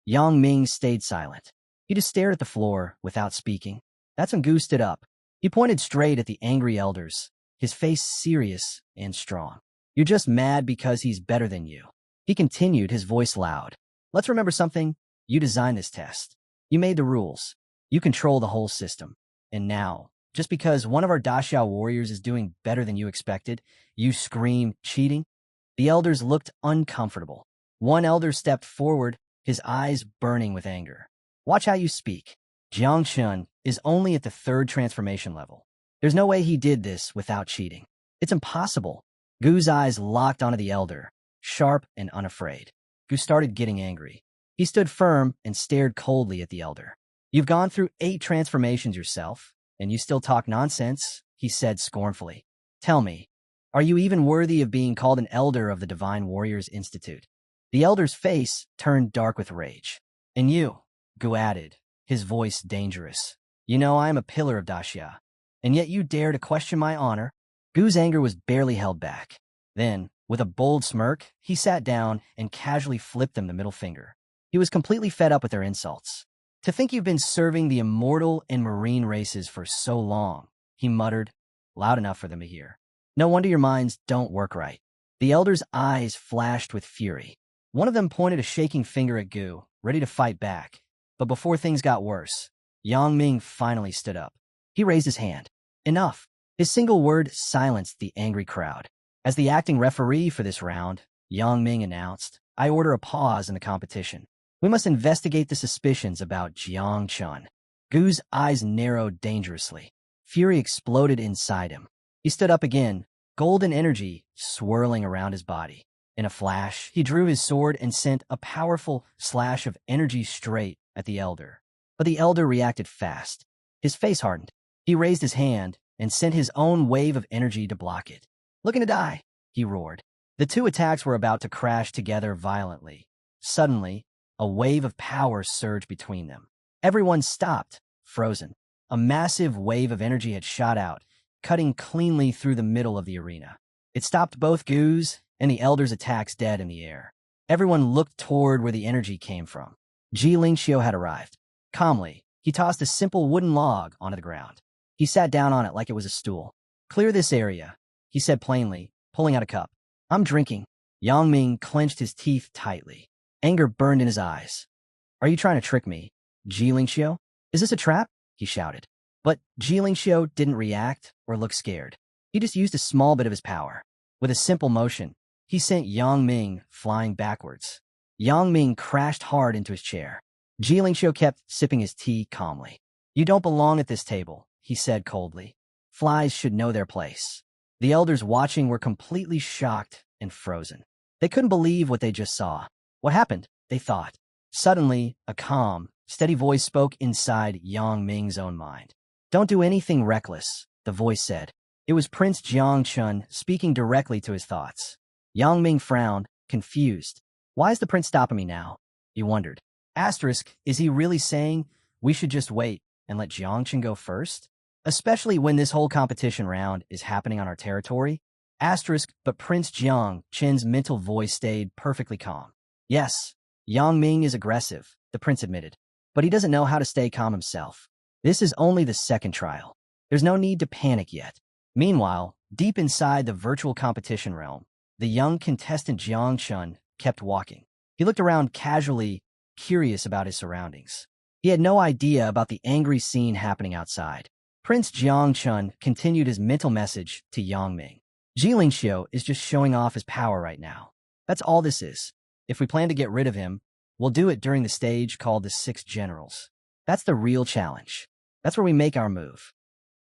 Yangming stayed silent. He just stared at the floor without speaking. That's when Gu stood up. He pointed straight at the angry elders, his face serious and strong. You're just mad because he's better than you. He continued, his voice loud. Let's remember something. You designed this test. You made the rules. You control the whole system. And now, just because one of our Daxia warriors is doing better than you expected, you scream cheating? The elders looked uncomfortable. One elder stepped forward, his eyes burning with anger. Watch how you speak. Jiang Chun is only at the 3rd transformation level. There's no way he did this without cheating. It's impossible. Gu's eyes locked onto the elder, sharp and unafraid. Gu started getting angry. He stood firm and stared coldly at the elder. You've gone through 8 transformations yourself, and you still talk nonsense, he said scornfully. Tell me, are you even worthy of being called an elder of the Divine Warriors Institute? The elder's face turned dark with rage. And you, Gu added, his voice dangerous. You know I am a pillar of Daxia, and yet you dare to question my honor? Gu's anger was barely held back. Then, with a bold smirk, he sat down and casually flipped them the middle finger. He was completely fed up with their insults. To think you've been serving the immortal and marine races for so long, he muttered, loud enough for them to hear. No wonder your minds don't work right. The elder's eyes flashed with fury. One of them pointed a shaking finger at Gu, ready to fight back. But before things got worse, Yang Ming finally stood up. He raised his hand. Enough. His single word silenced the angry crowd. As the acting referee for this round, Yang Ming announced, I order a pause in the competition. We must investigate the suspicions about Jiang Chun. Gu's eyes narrowed dangerously. Fury exploded inside him. He stood up again, golden energy swirling around his body. In a flash, he drew his sword and sent a powerful slash of energy straight at the elder. But the elder reacted fast. His face hardened. He raised his hand and sent his own wave of energy to block it. Looking to die, he roared. The two attacks were about to crash together violently. Suddenly, a wave of power surged between them. Everyone stopped, frozen. A massive wave of energy had shot out, cutting cleanly through the middle of the arena. It stopped both Gu's and the elder's attacks dead in the air. Everyone looked toward where the energy came from. Ji Lingxiu had arrived. Calmly, he tossed a simple wooden log onto the ground. He sat down on it like it was a stool. Clear this area, he said plainly, pulling out a cup. I'm drinking. Yang Ming clenched his teeth tightly. Anger burned in his eyes. Are you trying to trick me, Ji Lingxiu? Is this a trap? He shouted. But Ji Lingxiu didn't react or look scared. He just used a small bit of his power. With a simple motion, he sent Yang Ming flying backwards. Yang Ming crashed hard into his chair. Ji Lingxiu kept sipping his tea calmly. You don't belong at this table, he said coldly. Flies should know their place. The elders watching were completely shocked and frozen. They couldn't believe what they just saw. What happened? They thought. Suddenly, a calm, steady voice spoke inside Yang Ming's own mind. Don't do anything reckless, the voice said. It was Prince Jiang Chun speaking directly to his thoughts. Yang Ming frowned, confused. Why is the prince stopping me now? He wondered. Asterisk, is he really saying we should just wait and let Jiang Chun go first? Especially when this whole competition round is happening on our territory? Asterisk, but Prince Jiang Chun's mental voice stayed perfectly calm. Yes, Yang Ming is aggressive, the prince admitted, but he doesn't know how to stay calm himself. This is only the second trial. There's no need to panic yet. Meanwhile, deep inside the virtual competition realm, the young contestant Jiang Chun kept walking. He looked around casually, curious about his surroundings. He had no idea about the angry scene happening outside. Prince Jiang Chun continued his mental message to Yang Ming. Ji Lingxiu is just showing off his power right now. That's all this is. If we plan to get rid of him, we'll do it during the stage called the Six Generals. That's the real challenge. That's where we make our move.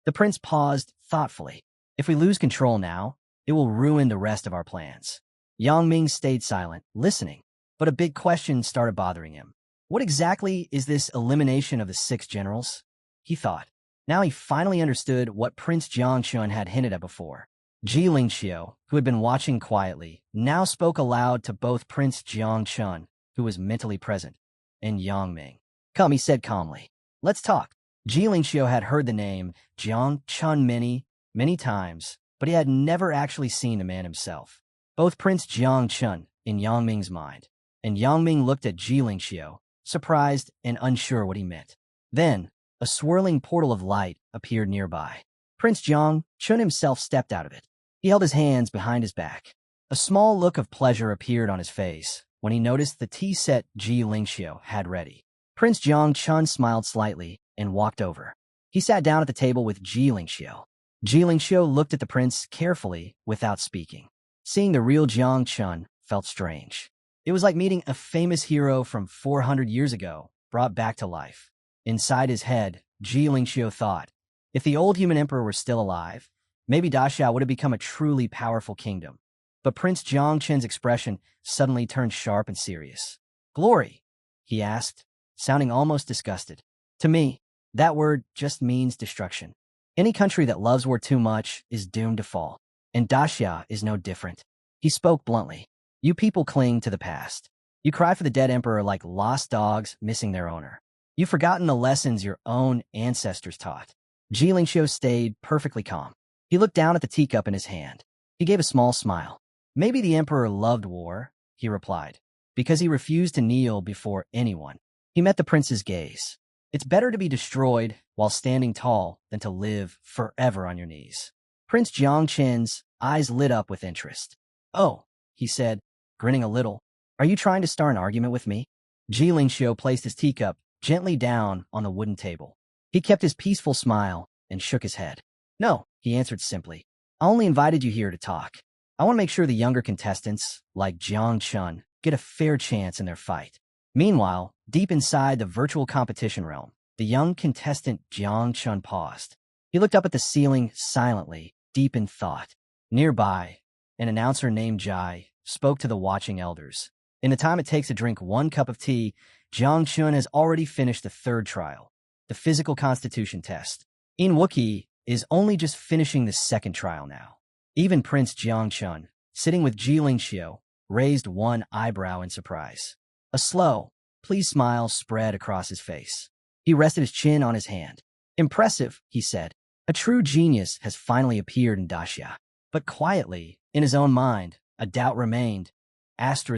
The prince paused thoughtfully. If we lose control now, it will ruin the rest of our plans. Yang Ming stayed silent, listening, but a big question started bothering him. What exactly is this elimination of the Six Generals? He thought. Now he finally understood what Prince Jiang Chun had hinted at before. Ji Lingxiu, who had been watching quietly, now spoke aloud to both Prince Jiang Chun, who was mentally present, and Yang Ming. Come, he said calmly. Let's talk. Ji Lingxiu had heard the name Jiang Chun many times, but he had never actually seen the man himself. Both Prince Jiang Chun in Yang Ming's mind, and Yang Ming looked at Ji Lingxiu, surprised and unsure what he meant. Then, a swirling portal of light appeared nearby. Prince Jiang Chun himself stepped out of it. He held his hands behind his back. A small look of pleasure appeared on his face when he noticed the tea set Ji Lingxiu had ready. Prince Jiang Chun smiled slightly and walked over. He sat down at the table with Ji Lingxiu. Ji Lingxiu looked at the prince carefully without speaking. Seeing the real Jiang Chun felt strange. It was like meeting a famous hero from 400 years ago, brought back to life. Inside his head, Ji Lingxiu thought, if the old human emperor were still alive, maybe Daxia would have become a truly powerful kingdom. But Prince Jiang Chun's expression suddenly turned sharp and serious. Glory, he asked, sounding almost disgusted. To me, that word just means destruction. Any country that loves war too much is doomed to fall. And Daxia is no different. He spoke bluntly. You people cling to the past. You cry for the dead emperor like lost dogs missing their owner. You've forgotten the lessons your own ancestors taught. Ji Lingxiu stayed perfectly calm. He looked down at the teacup in his hand. He gave a small smile. Maybe the emperor loved war, he replied. because he refused to kneel before anyone. He met the prince's gaze. It's better to be destroyed while standing tall than to live forever on your knees. Prince Jiangqin's eyes lit up with interest. Oh, he said, grinning a little. Are you trying to start an argument with me? Ji Lingxiu placed his teacup gently down on the wooden table. He kept his peaceful smile and shook his head. No, he answered simply. I only invited you here to talk. I want to make sure the younger contestants, like Jiang Chun, get a fair chance in their fight. Meanwhile, deep inside the virtual competition realm, the young contestant Jiang Chun paused. He looked up at the ceiling silently, deep in thought. Nearby, an announcer named Jai spoke to the watching elders. In the time it takes to drink 1 cup of tea, Jiang Chun has already finished the 3rd trial, the physical constitution test. In Wookiee is only just finishing the 2nd trial now. Even Prince Jiang Chun, sitting with Ji Lingxiu, raised one eyebrow in surprise. A slow, pleased smile spread across his face. He rested his chin on his hand. Impressive, he said. A true genius has finally appeared in Daxia. But quietly, in his own mind, a doubt remained.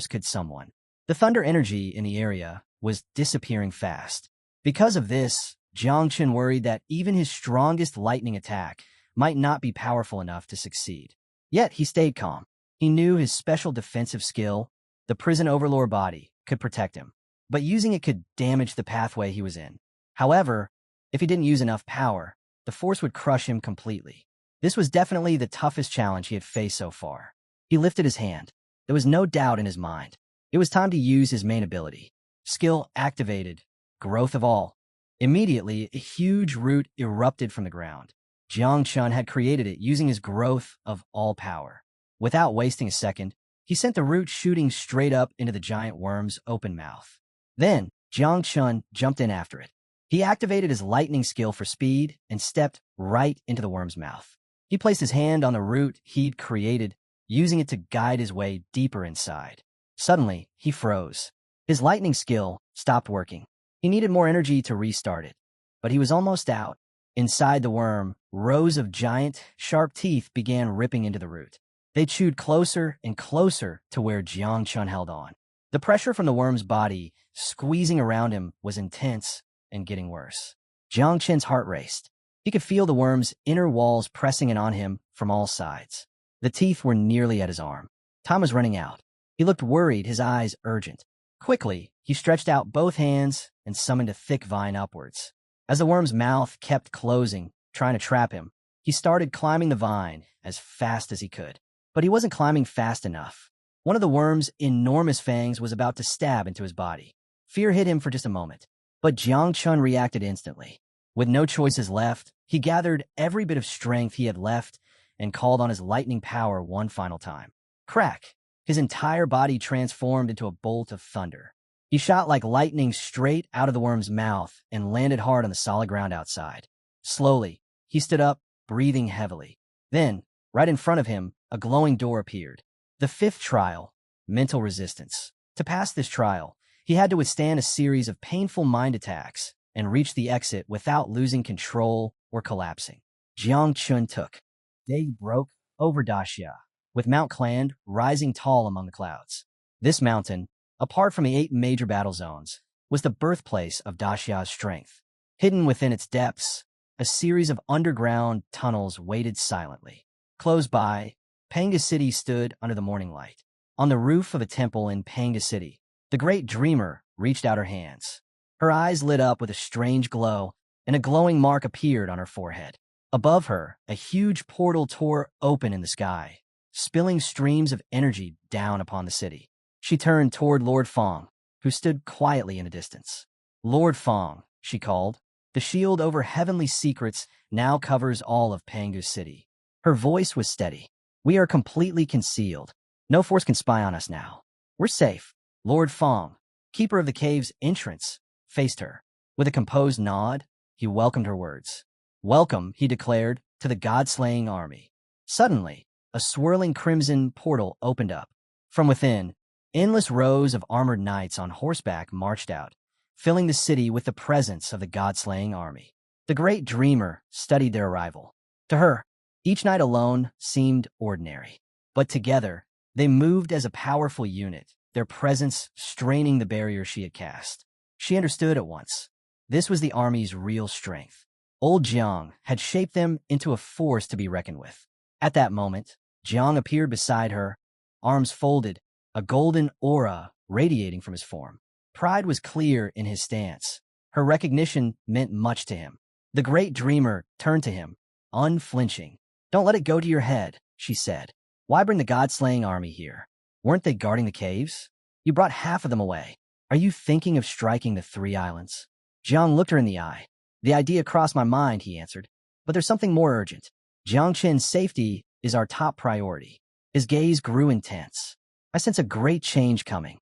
Could someone? The thunder energy in the area was disappearing fast. Because of this, Jiang Chun worried that even his strongest lightning attack might not be powerful enough to succeed. Yet he stayed calm. He knew his special defensive skill, the prison Overlord body, could protect him. But using it could damage the pathway he was in. However, if he didn't use enough power, the force would crush him completely. This was definitely the toughest challenge he had faced so far. He lifted his hand. There was no doubt in his mind. It was time to use his main ability. Skill activated. Growth of all. Immediately, a huge root erupted from the ground. Jiang Chun had created it using his growth of all power. Without wasting a second, he sent the root shooting straight up into the giant worm's open mouth. Then, Jiang Chun jumped in after it. He activated his lightning skill for speed and stepped right into the worm's mouth. He placed his hand on the root he'd created, using it to guide his way deeper inside. Suddenly, he froze. His lightning skill stopped working. He needed more energy to restart it. But he was almost out. Inside the worm, rows of giant, sharp teeth began ripping into the root. They chewed closer and closer to where Jiang Chun held on. The pressure from the worm's body, squeezing around him, was intense and getting worse. Jiang Chun's heart raced. He could feel the worm's inner walls pressing in on him from all sides. The teeth were nearly at his arm. Time was running out. He looked worried, his eyes urgent. Quickly, he stretched out both hands and summoned a thick vine upwards. As the worm's mouth kept closing, trying to trap him, he started climbing the vine as fast as he could. But he wasn't climbing fast enough. One of the worm's enormous fangs was about to stab into his body. Fear hit him for just a moment, but Jiang Chun reacted instantly. With no choices left, he gathered every bit of strength he had left and called on his lightning power one final time. Crack! His entire body transformed into a bolt of thunder. He shot like lightning straight out of the worm's mouth and landed hard on the solid ground outside. Slowly, he stood up, breathing heavily. Then, right in front of him, a glowing door appeared. The 5th trial, mental resistance. To pass this trial, he had to withstand a series of painful mind attacks and reach the exit without losing control or collapsing. Jiang Chun took. Day broke over Daxia, with Mount Clan rising tall among the clouds. This mountain, apart from the 8 major battle zones, was the birthplace of Daxia's strength. Hidden within its depths, a series of underground tunnels waited silently. Close by, Panga City stood under the morning light. On the roof of a temple in Panga City, the great dreamer reached out her hands. Her eyes lit up with a strange glow, and a glowing mark appeared on her forehead. Above her, a huge portal tore open in the sky, spilling streams of energy down upon the city. She turned toward Lord Fong, who stood quietly in the distance. Lord Fong, she called. The shield over heavenly secrets now covers all of Pangu City. Her voice was steady. We are completely concealed. No force can spy on us now. We're safe. Lord Fong, keeper of the cave's entrance, faced her. With a composed nod, he welcomed her words. Welcome, he declared, to the god-slaying army. Suddenly, a swirling crimson portal opened up. From within, endless rows of armored knights on horseback marched out, filling the city with the presence of the god-slaying army. The great dreamer studied their arrival. To her, each knight alone seemed ordinary. But together, they moved as a powerful unit, their presence straining the barrier she had cast. She understood at once. This was the army's real strength. Old Jiang had shaped them into a force to be reckoned with. At that moment, Jiang appeared beside her, arms folded, a golden aura radiating from his form. Pride was clear in his stance. Her recognition meant much to him. The great dreamer turned to him, unflinching. "Don't let it go to your head," she said. "Why bring the god-slaying army here? Weren't they guarding the caves? You brought half of them away. Are you thinking of striking the 3 islands?" Jiang looked her in the eye. "The idea crossed my mind," he answered. "But there's something more urgent. Jiang Qin's safety is our top priority." His gaze grew intense. "I sense a great change coming."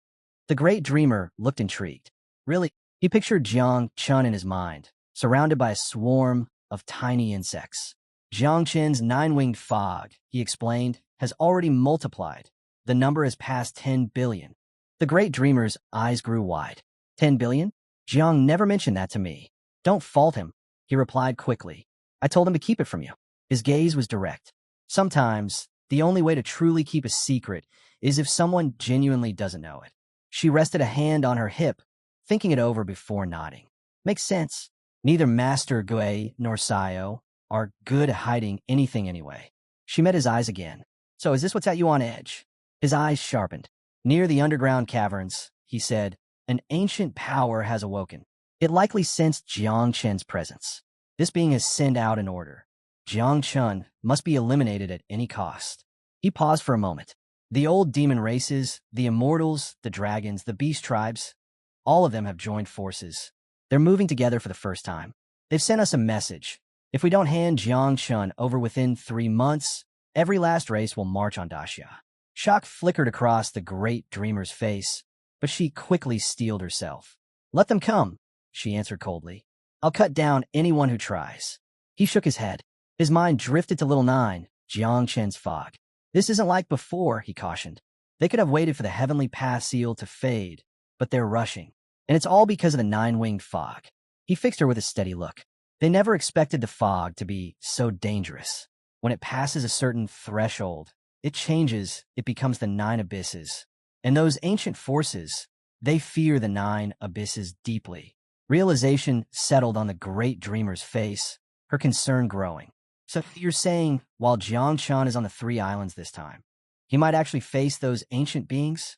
The great dreamer looked intrigued. "Really?" He pictured Jiang Chun in his mind, surrounded by a swarm of tiny insects. "Jiang Qin's 9-winged fog," he explained, "has already multiplied. The number has passed 10 billion. The great dreamer's eyes grew wide. 10 billion? Jiang never mentioned that to me. "Don't fault him," he replied quickly. "I told him to keep it from you." His gaze was direct. Sometimes, the only way to truly keep a secret is if someone genuinely doesn't know it. She rested a hand on her hip, thinking it over before nodding. "Makes sense. Neither Master Gui nor Sayo are good at hiding anything anyway." She met his eyes again. "So is this what's at you on edge?" His eyes sharpened. "Near the underground caverns," he said, "an ancient power has awoken. It likely sensed Jiang Chen's presence. This being has sent out an order. Jiang Chen must be eliminated at any cost." He paused for a moment. "The old demon races, the immortals, the dragons, the beast tribes, all of them have joined forces. They're moving together for the first time. They've sent us a message. If we don't hand Jiang Chen over within 3 months, every last race will march on Daxia." Shock flickered across the great dreamer's face, but she quickly steeled herself. "Let them come," she answered coldly. "I'll cut down anyone who tries." He shook his head. His mind drifted to Little 9, Jiang Chen's fog. "This isn't like before," he cautioned. "They could have waited for the heavenly path seal to fade, but they're rushing. And it's all because of the 9-winged fog." He fixed her with a steady look. "They never expected the fog to be so dangerous. When it passes a certain threshold, it changes, it becomes the 9 abysses. And those ancient forces, they fear the 9 abysses deeply." Realization settled on the great dreamer's face, her concern growing. "So you're saying, while Jiang Chan is on the 3 islands this time, he might actually face those ancient beings?"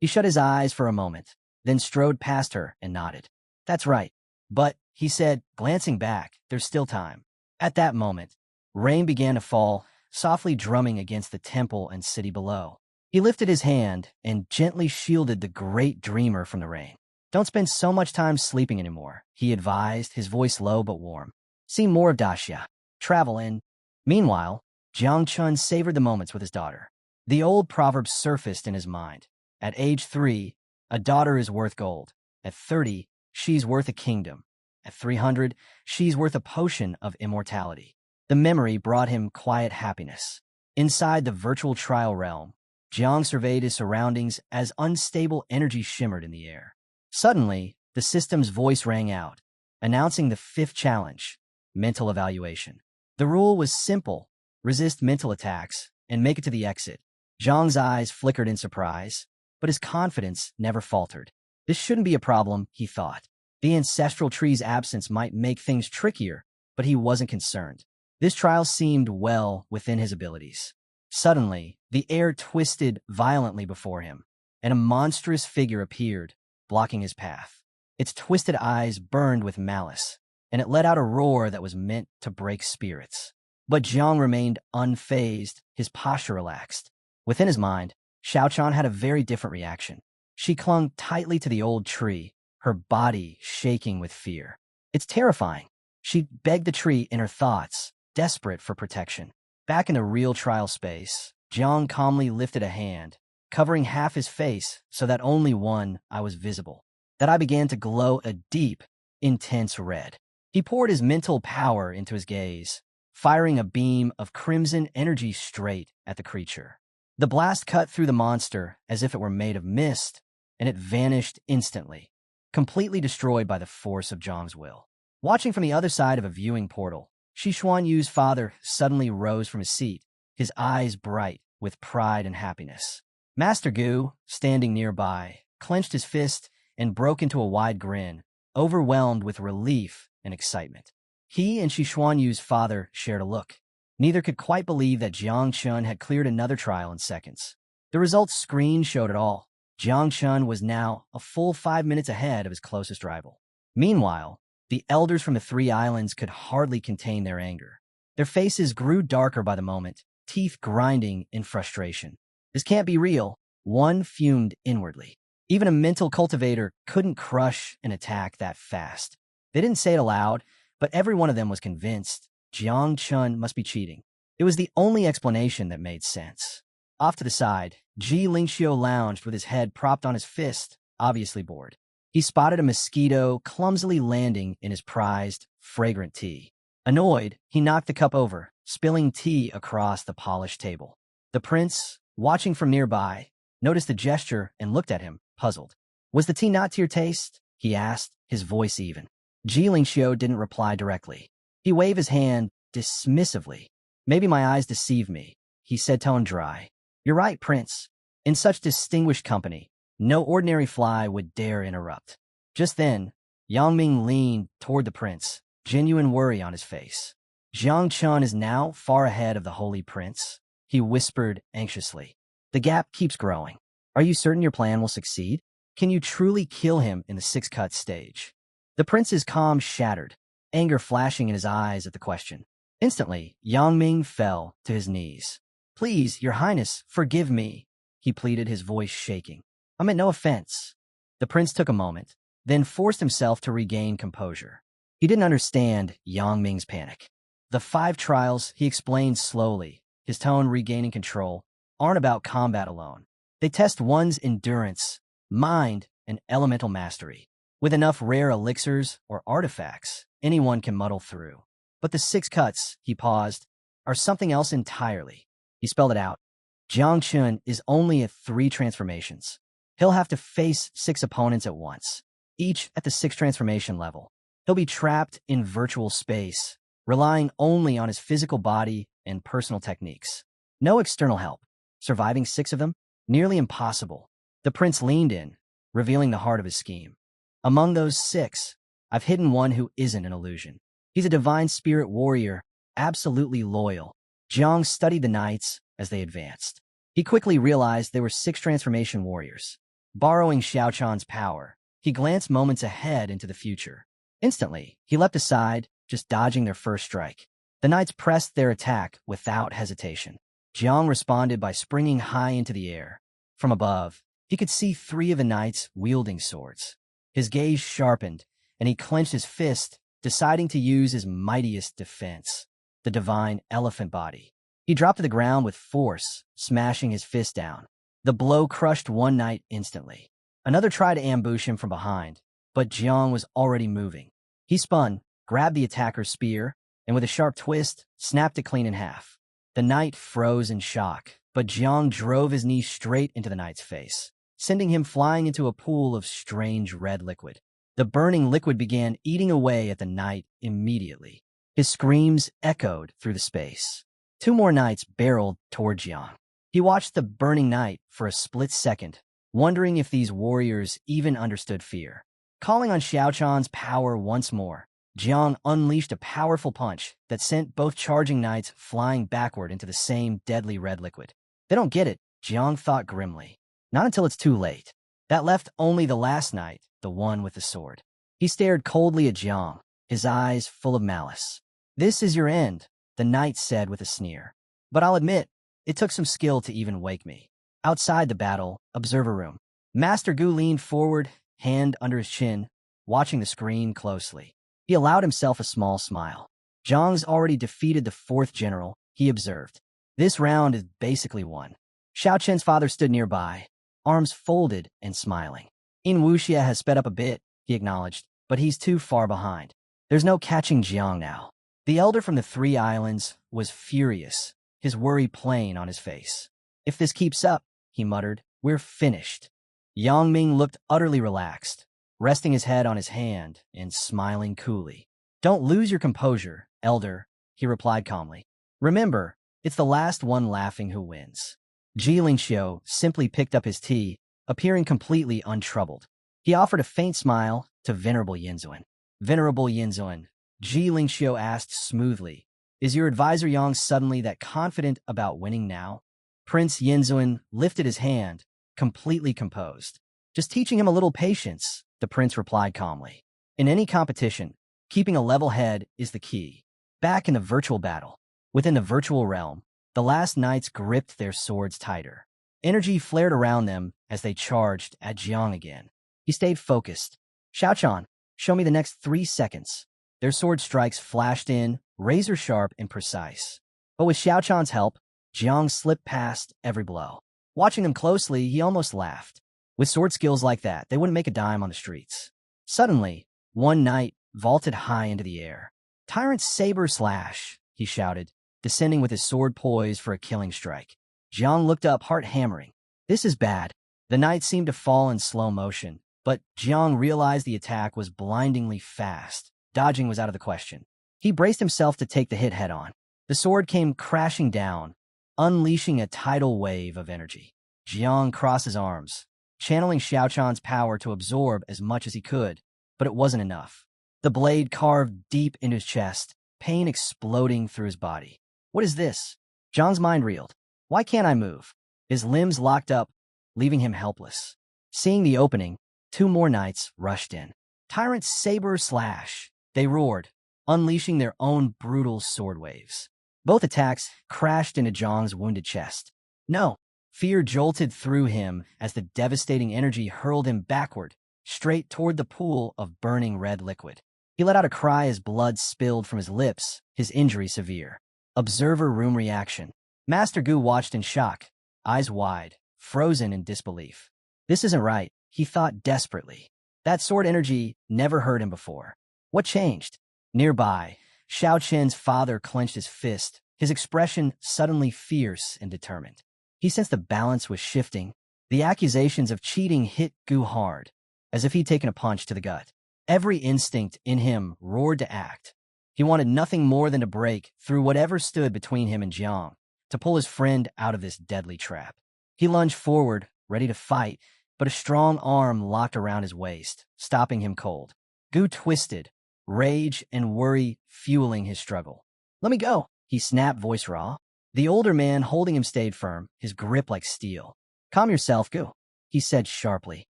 He shut his eyes for a moment, then strode past her and nodded. "That's right. But," he said, glancing back, "there's still time." At that moment, rain began to fall, softly drumming against the temple and city below. He lifted his hand and gently shielded the great dreamer from the rain. "Don't spend so much time sleeping anymore," he advised, his voice low but warm. "See more of Daxia. Travel in." Meanwhile, Jiang Chun savored the moments with his daughter. The old proverb surfaced in his mind. At age 3, a daughter is worth gold. At 30, she's worth a kingdom. At 300, she's worth a potion of immortality. The memory brought him quiet happiness. Inside the virtual trial realm, Jiang surveyed his surroundings as unstable energy shimmered in the air. Suddenly, the system's voice rang out, announcing the 5th challenge, mental evaluation. The rule was simple: resist mental attacks and make it to the exit. Zhang's eyes flickered in surprise, but his confidence never faltered. This shouldn't be a problem, he thought. The ancestral tree's absence might make things trickier, but he wasn't concerned. This trial seemed well within his abilities. Suddenly, the air twisted violently before him, and a monstrous figure appeared, blocking his path. Its twisted eyes burned with malice, and it let out a roar that was meant to break spirits. But Jiang remained unfazed, his posture relaxed. Within his mind, Xiaochan had a very different reaction. She clung tightly to the old tree, her body shaking with fear. "It's terrifying." She begged the tree in her thoughts, desperate for protection. Back in the real trial space, Jiang calmly lifted a hand, covering half his face so that only one eye was visible. That eye began to glow a deep, intense red. He poured his mental power into his gaze, firing a beam of crimson energy straight at the creature. The blast cut through the monster as if it were made of mist, and it vanished instantly, completely destroyed by the force of Zhang's will. Watching from the other side of a viewing portal, Shi Xuanyu's father suddenly rose from his seat, his eyes bright with pride and happiness. Master Gu, standing nearby, clenched his fist and broke into a wide grin, overwhelmed with relief and excitement. He and Shishuanyu's father shared a look. Neither could quite believe that Jiang Chun had cleared another trial in seconds. The results screen showed it all. Jiang Chun was now a full 5 minutes ahead of his closest rival. Meanwhile, the elders from the three islands could hardly contain their anger. Their faces grew darker by the moment, teeth grinding in frustration. This can't be real, one fumed inwardly. Even a mental cultivator couldn't crush an attack that fast. They didn't say it aloud, but every one of them was convinced Jiang Chun must be cheating. It was the only explanation that made sense. Off to the side, Ji Lingxiu lounged with his head propped on his fist, obviously bored. He spotted a mosquito clumsily landing in his prized, fragrant tea. Annoyed, he knocked the cup over, spilling tea across the polished table. The prince, watching from nearby, noticed the gesture and looked at him, puzzled. "Was the tea not to your taste?" he asked, his voice even. Ji Lingxiu didn't reply directly. He waved his hand dismissively. "Maybe my eyes deceive me," he said, tone dry. "You're right, Prince. In such distinguished company, no ordinary fly would dare interrupt." Just then, Yang Ming leaned toward the prince, genuine worry on his face. "Jiang Chun is now far ahead of the holy prince," he whispered anxiously. "The gap keeps growing. Are you certain your plan will succeed? Can you truly kill him in the six-cut stage?" The prince's calm shattered, anger flashing in his eyes at the question. Instantly, Yang Ming fell to his knees. "Please, your highness, forgive me," he pleaded, his voice shaking. "I meant no offense." The prince took a moment, then forced himself to regain composure. He didn't understand Yang Ming's panic. "The 5 trials," he explained slowly, his tone regaining control, "aren't about combat alone. They test one's endurance, mind, and elemental mastery. With enough rare elixirs or artifacts, anyone can muddle through. But the 6 cuts," he paused, "are something else entirely." He spelled it out. "Jiang Chun is only at 3 transformations. He'll have to face 6 opponents at once, each at the 6th transformation level. He'll be trapped in virtual space, relying only on his physical body and personal techniques. No external help. Surviving 6 of them? Nearly impossible." The prince leaned in, revealing the heart of his scheme. "Among those 6, I've hidden one who isn't an illusion. He's a divine spirit warrior, absolutely loyal." Jiang studied the knights as they advanced. He quickly realized there were 6 transformation warriors. Borrowing Xiao Chan's power, he glanced moments ahead into the future. Instantly, he leapt aside, just dodging their first strike. The knights pressed their attack without hesitation. Jiang responded by springing high into the air. From above, he could see 3 of the knights wielding swords. His gaze sharpened, and he clenched his fist, deciding to use his mightiest defense, the divine elephant body. He dropped to the ground with force, smashing his fist down. The blow crushed one knight instantly. Another tried to ambush him from behind, but Jiang was already moving. He spun, grabbed the attacker's spear, and with a sharp twist, snapped it clean in half. The knight froze in shock, but Jiang drove his knee straight into the knight's face, sending him flying into a pool of strange red liquid. The burning liquid began eating away at the knight immediately. His screams echoed through the space. 2 more knights barreled toward Jiang. He watched the burning knight for a split second, wondering if these warriors even understood fear. Calling on Xiao Chan's power once more, Jiang unleashed a powerful punch that sent both charging knights flying backward into the same deadly red liquid. They don't get it, Jiang thought grimly. Not until it's too late. That left only the last knight, the one with the sword. He stared coldly at Jiang, his eyes full of malice. "This is your end," the knight said with a sneer. "But I'll admit, it took some skill to even wake me." Outside the battle, observer room. Master Gu leaned forward, hand under his chin, watching the screen closely. He allowed himself a small smile. "Jiang's already defeated the 4th general," he observed. "This round is basically won." Xiao Chen's father stood nearby, arms folded and smiling. "In Wuxia has sped up a bit," he acknowledged, "but he's too far behind. There's no catching Jiang now." The elder from the 3 islands was furious, his worry plain on his face. "If this keeps up," he muttered, "we're finished." Yang Ming looked utterly relaxed, resting his head on his hand and smiling coolly. "Don't lose your composure, elder," he replied calmly. "Remember, it's the last one laughing who wins." Ji Lingxiu simply picked up his tea, appearing completely untroubled. He offered a faint smile to Venerable Yinzuan. Venerable Yinzuan, Ji Lingxiu asked smoothly, is your advisor Yang suddenly that confident about winning now? Prince Yinzuan lifted his hand, completely composed. Just teaching him a little patience, the prince replied calmly. In any competition, keeping a level head is the key. Back in the virtual battle, within the virtual realm, the last knights gripped their swords tighter. Energy flared around them as they charged at Jiang again. He stayed focused. Xiaochan, show me the next 3 seconds. Their sword strikes flashed in, razor-sharp and precise. But with Xiaochan's help, Jiang slipped past every blow. Watching them closely, he almost laughed. With sword skills like that, they wouldn't make a dime on the streets. Suddenly, one knight vaulted high into the air. Tyrant's saber slash, he shouted, descending with his sword poised for a killing strike. Jiang looked up, heart hammering. This is bad. The knight seemed to fall in slow motion, but Jiang realized the attack was blindingly fast. Dodging was out of the question. He braced himself to take the hit head-on. The sword came crashing down, unleashing a tidal wave of energy. Jiang crossed his arms, channeling Xiaochan's power to absorb as much as he could, but it wasn't enough. The blade carved deep into his chest, pain exploding through his body. What is this? Jiang's mind reeled. Why can't I move? His limbs locked up, leaving him helpless. Seeing the opening, 2 more knights rushed in. Tyrant's saber slash, they roared, unleashing their own brutal sword waves. Both attacks crashed into Jiang's wounded chest. No! Fear jolted through him as the devastating energy hurled him backward, straight toward the pool of burning red liquid. He let out a cry as blood spilled from his lips, his injury severe. Observer room reaction. Master Gu watched in shock, eyes wide, frozen in disbelief. This isn't right, he thought desperately. That sword energy never hurt him before. What changed? Nearby, Xiao Qian's father clenched his fist, his expression suddenly fierce and determined. He sensed the balance was shifting. The accusations of cheating hit Gu hard, as if he'd taken a punch to the gut. Every instinct in him roared to act. He wanted nothing more than to break through whatever stood between him and Jiang, to pull his friend out of this deadly trap. He lunged forward, ready to fight, but a strong arm locked around his waist, stopping him cold. Gu twisted, rage and worry fueling his struggle. Let me go, he snapped, voice raw. The older man holding him stayed firm, his grip like steel. Calm yourself, Gu, he said sharply.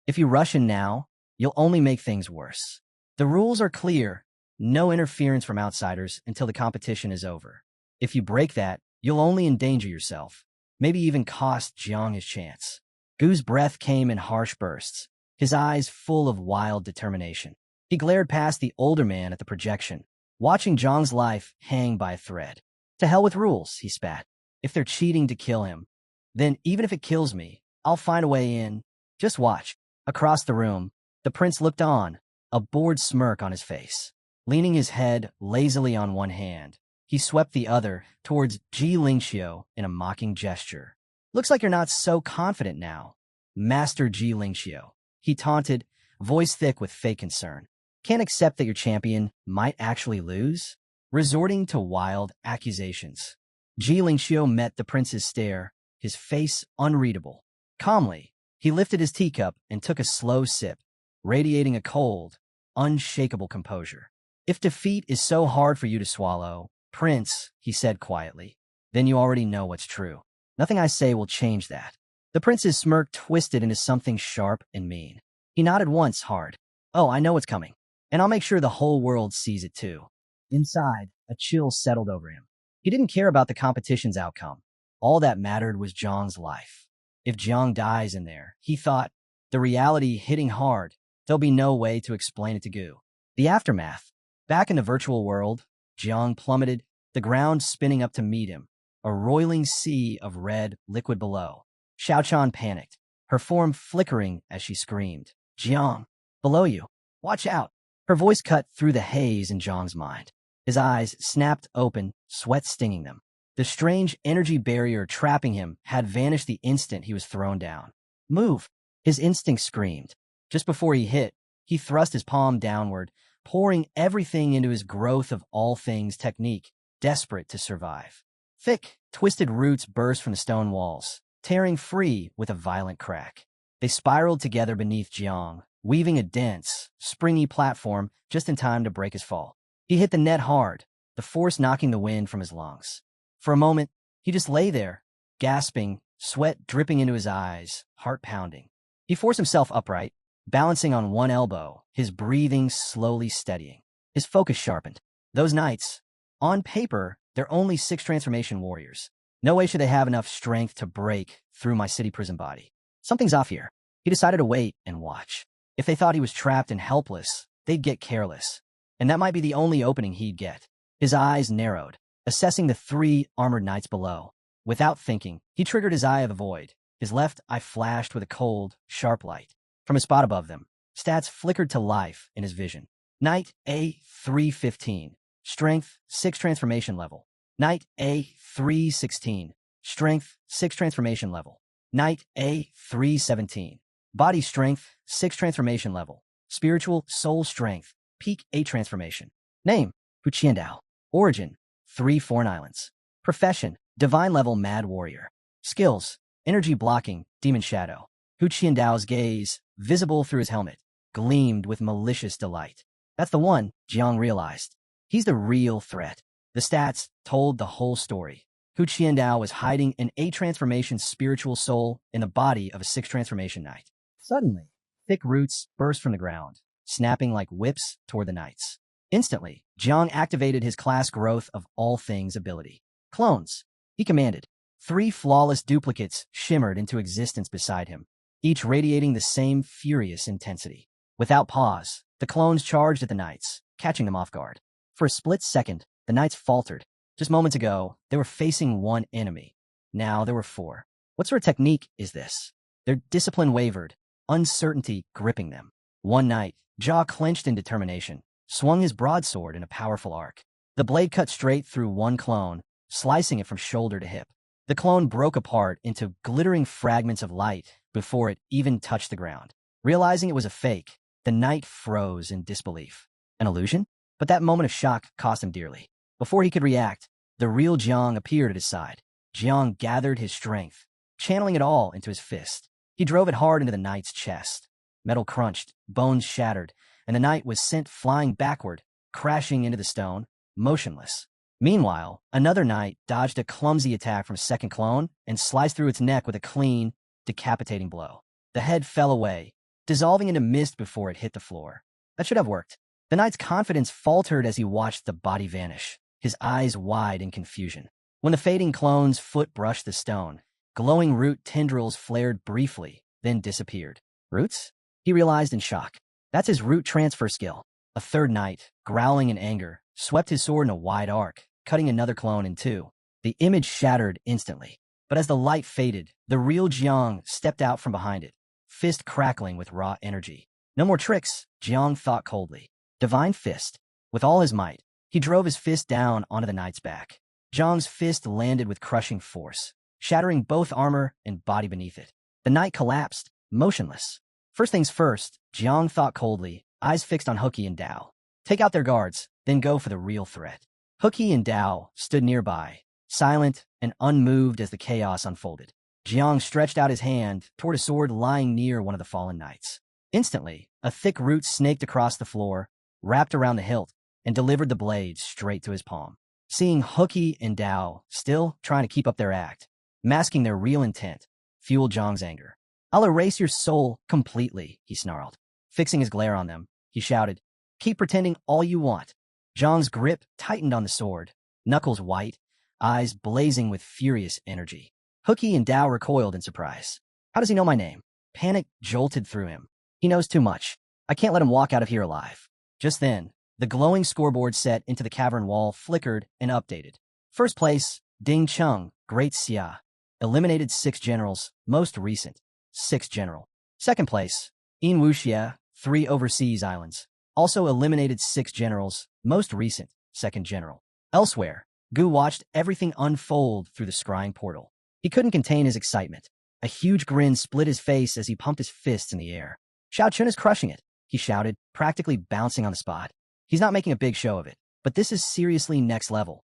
If you rush in now, you'll only make things worse. The rules are clear. No interference from outsiders until the competition is over. If you break that, you'll only endanger yourself, maybe even cost Jiang his chance. Gu's breath came in harsh bursts, his eyes full of wild determination. He glared past the older man at the projection, watching Jiang's life hang by a thread. To hell with rules, he spat. If they're cheating to kill him, then even if it kills me, I'll find a way in. Just watch. Across the room, the prince looked on, a bored smirk on his face. Leaning his head lazily on one hand, he swept the other towards Ji Lingxiu in a mocking gesture. Looks like you're not so confident now, Master Ji Lingxiu, he taunted, voice thick with fake concern. Can't accept that your champion might actually lose? Resorting to wild accusations. Ji Lingxiu met the prince's stare, his face unreadable. Calmly, he lifted his teacup and took a slow sip, radiating a cold, unshakable composure. If defeat is so hard for you to swallow, Prince, he said quietly, then you already know what's true. Nothing I say will change that. The prince's smirk twisted into something sharp and mean. He nodded once hard. Oh, I know what's coming. And I'll make sure the whole world sees it too. Inside, a chill settled over him. He didn't care about the competition's outcome. All that mattered was Jiang's life. If Jiang dies in there, he thought, the reality hitting hard, there'll be no way to explain it to Gu. The aftermath. Back in the virtual world, Jiang plummeted, the ground spinning up to meet him, a roiling sea of red liquid below. Xiaochan panicked, her form flickering as she screamed, Jiang, below you, watch out. Her voice cut through the haze in Jiang's mind. His eyes snapped open, sweat stinging them. The strange energy barrier trapping him had vanished the instant he was thrown down. Move! His instinct screamed. Just before he hit, he thrust his palm downward, pouring everything into his growth of all things technique, desperate to survive. Thick, twisted roots burst from the stone walls, tearing free with a violent crack. They spiraled together beneath Jiang, weaving a dense, springy platform just in time to break his fall. He hit the net hard, the force knocking the wind from his lungs. For a moment, he just lay there, gasping, sweat dripping into his eyes, heart pounding. He forced himself upright, balancing on one elbow, his breathing slowly steadying. His focus sharpened. Those knights, on paper, they're only 6 transformation warriors. No way should they have enough strength to break through my city prison body. Something's off here. He decided to wait and watch. If they thought he was trapped and helpless, they'd get careless. And that might be the only opening he'd get. His eyes narrowed, assessing the 3 armored knights below. Without thinking, he triggered his Eye of the Void. His left eye flashed with a cold, sharp light. From a spot above them, stats flickered to life in his vision. Knight A315. Strength, 6 transformation level. Knight A316. Strength, 6 transformation level. Knight A317. Body strength, 6 transformation level. Spiritual, soul strength, peak 8 transformation. Name, Hu Qiandao. Origin, 3 Foreign Islands. Profession, divine level mad warrior. Skills, energy blocking, demon shadow. Hu Qiandao's gaze, visible through his helmet, gleamed with malicious delight. That's the one, Jiang realized. He's the real threat. The stats told the whole story. Hu Qiandao was hiding an 8 transformation spiritual soul in the body of a 6 transformation knight. Suddenly, thick roots burst from the ground, snapping like whips toward the knights. Instantly, Jiang activated his class growth of all things ability. Clones, he commanded. 3 flawless duplicates shimmered into existence beside him, each radiating the same furious intensity. Without pause, the clones charged at the knights, catching them off guard. For a split second, the knights faltered. Just moments ago, they were facing one enemy. Now there were 4. What sort of technique is this? Their discipline wavered, uncertainty gripping them. One knight, jaw clenched in determination, swung his broadsword in a powerful arc. The blade cut straight through one clone, slicing it from shoulder to hip. The clone broke apart into glittering fragments of light before it even touched the ground. Realizing it was a fake, the knight froze in disbelief. An illusion? But that moment of shock cost him dearly. Before he could react, the real Jiang appeared at his side. Jiang gathered his strength, channeling it all into his fist. He drove it hard into the knight's chest. Metal crunched, bones shattered, and the knight was sent flying backward, crashing into the stone, motionless. Meanwhile, another knight dodged a clumsy attack from a second clone and sliced through its neck with a clean, decapitating blow. The head fell away, dissolving into mist before it hit the floor. That should have worked. The knight's confidence faltered as he watched the body vanish, his eyes wide in confusion. When the fading clone's foot brushed the stone, glowing root tendrils flared briefly, then disappeared. Roots? He realized in shock. That's his root transfer skill. A third knight, growling in anger, swept his sword in a wide arc, cutting another clone in 2. The image shattered instantly. But as the light faded, the real Jiang stepped out from behind it, fist crackling with raw energy. No more tricks, Jiang thought coldly. Divine fist. With all his might, he drove his fist down onto the knight's back. Jiang's fist landed with crushing force, shattering both armor and body beneath it. The knight collapsed, motionless. First things first, Jiang thought coldly, eyes fixed on Huqi and Dao. Take out their guards, then go for the real threat. Huqi and Dao stood nearby, silent and unmoved as the chaos unfolded. Jiang stretched out his hand toward a sword lying near one of the fallen knights. Instantly, a thick root snaked across the floor, wrapped around the hilt, and delivered the blade straight to his palm. Seeing Huqi and Dao still trying to keep up their act, masking their real intent, fueled Jiang's anger. I'll erase your soul completely, he snarled. Fixing his glare on them, he shouted, keep pretending all you want. Jiang's grip tightened on the sword, knuckles white, eyes blazing with furious energy. Huqi and Dao recoiled in surprise. How does he know my name? Panic jolted through him. He knows too much. I can't let him walk out of here alive. Just then, the glowing scoreboard set into the cavern wall flickered and updated. First place, Ding Cheng, Great Xia. Eliminated 6 generals, most recent. 6th general. Second place, In Wuxia, 3 overseas islands. Also eliminated 6 generals, most recent. 2nd general. Elsewhere, Gu watched everything unfold through the scrying portal. He couldn't contain his excitement. A huge grin split his face as he pumped his fists in the air. Xiao Chun is crushing it, he shouted, practically bouncing on the spot. He's not making a big show of it, but this is seriously next level.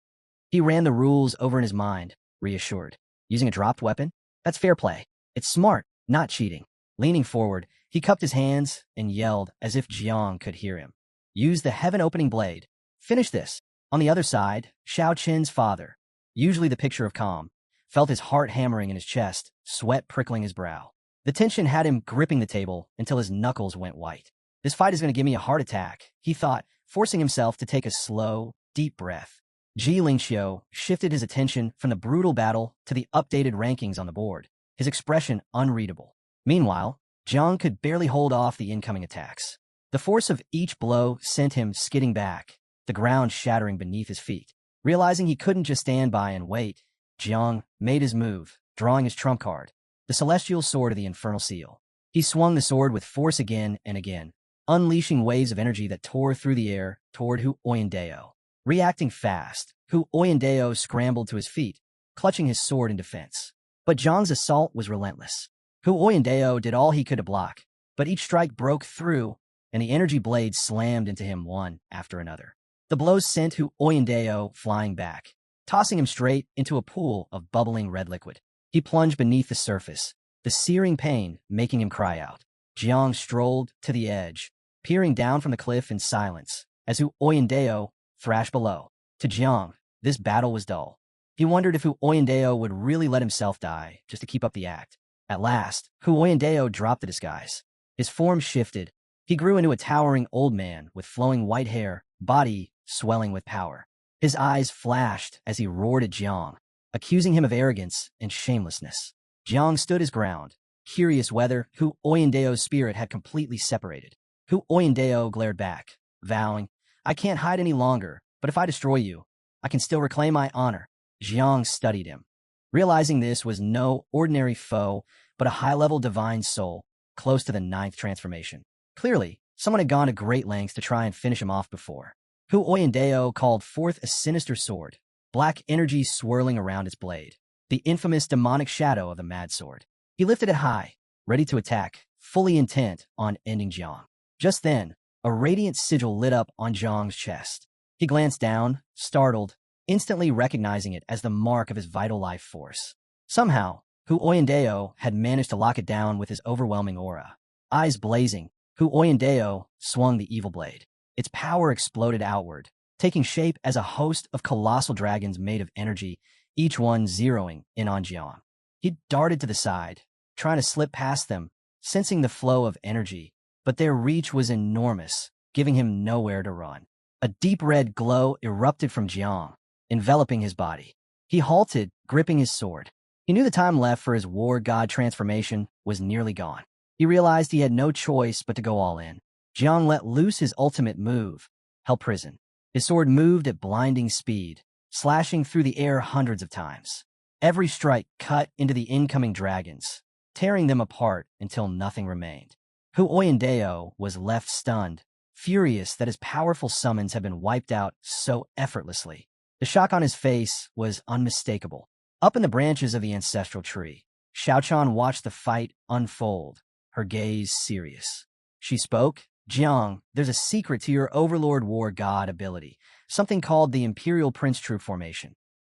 He ran the rules over in his mind, reassured. Using a dropped weapon? That's fair play. It's smart, not cheating. Leaning forward, he cupped his hands and yelled as if Jiang could hear him. Use the heaven-opening blade. Finish this. On the other side, Xiao Qin's father, usually the picture of calm, felt his heart hammering in his chest, sweat prickling his brow. The tension had him gripping the table until his knuckles went white. This fight is going to give me a heart attack, he thought, forcing himself to take a slow, deep breath. Ji Lingxiu shifted his attention from the brutal battle to the updated rankings on the board, his expression unreadable. Meanwhile, Jiang could barely hold off the incoming attacks. The force of each blow sent him skidding back, the ground shattering beneath his feet. Realizing he couldn't just stand by and wait, Jiang made his move, drawing his trump card, the celestial sword of the infernal seal. He swung the sword with force again and again, unleashing waves of energy that tore through the air toward Hu Oyandeo. Reacting fast, Hu Oyandeo scrambled to his feet, clutching his sword in defense. But Jiang's assault was relentless. Hu Oyandeo did all he could to block, but each strike broke through, and the energy blades slammed into him one after another. The blows sent Hu Oyandeo flying back, tossing him straight into a pool of bubbling red liquid. He plunged beneath the surface, the searing pain making him cry out. Jiang strolled to the edge, peering down from the cliff in silence, as Hu Oyandeo thrashed below. To Jiang, this battle was dull. He wondered if Hu Oyandeo would really let himself die just to keep up the act. At last, Hu Oyandeo dropped the disguise. His form shifted. He grew into a towering old man with flowing white hair, body swelling with power. His eyes flashed as he roared at Jiang, accusing him of arrogance and shamelessness. Jiang stood his ground, curious whether Hu Oyandeo's spirit had completely separated. Hu Oyandeo glared back, vowing, I can't hide any longer, but if I destroy you, I can still reclaim my honor. Jiang studied him, realizing this was no ordinary foe, but a high-level divine soul, close to the 9th transformation. Clearly, someone had gone to great lengths to try and finish him off before. Hu Oyandeo called forth a sinister sword, black energy swirling around its blade, the infamous demonic shadow of the Mad Sword. He lifted it high, ready to attack, fully intent on ending Jiang. Just then, a radiant sigil lit up on Jiang's chest. He glanced down, startled, instantly recognizing it as the mark of his vital life force. Somehow, Hu Oyandeo had managed to lock it down with his overwhelming aura. Eyes blazing, Hu Oyandeo swung the evil blade. Its power exploded outward, taking shape as a host of colossal dragons made of energy, each one zeroing in on Jiang. He darted to the side, trying to slip past them, sensing the flow of energy, but their reach was enormous, giving him nowhere to run. A deep red glow erupted from Jiang, enveloping his body. He halted, gripping his sword. He knew the time left for his war god transformation was nearly gone. He realized he had no choice but to go all in. Jiang let loose his ultimate move, Hell Prison. His sword moved at blinding speed, slashing through the air hundreds of times. Every strike cut into the incoming dragons, tearing them apart until nothing remained. Hu Oyandeo was left stunned, furious that his powerful summons had been wiped out so effortlessly. The shock on his face was unmistakable. Up in the branches of the ancestral tree, Xiaochan watched the fight unfold, her gaze serious. She spoke, Jiang, there's a secret to your Overlord War God ability, something called the Imperial Prince Troop Formation.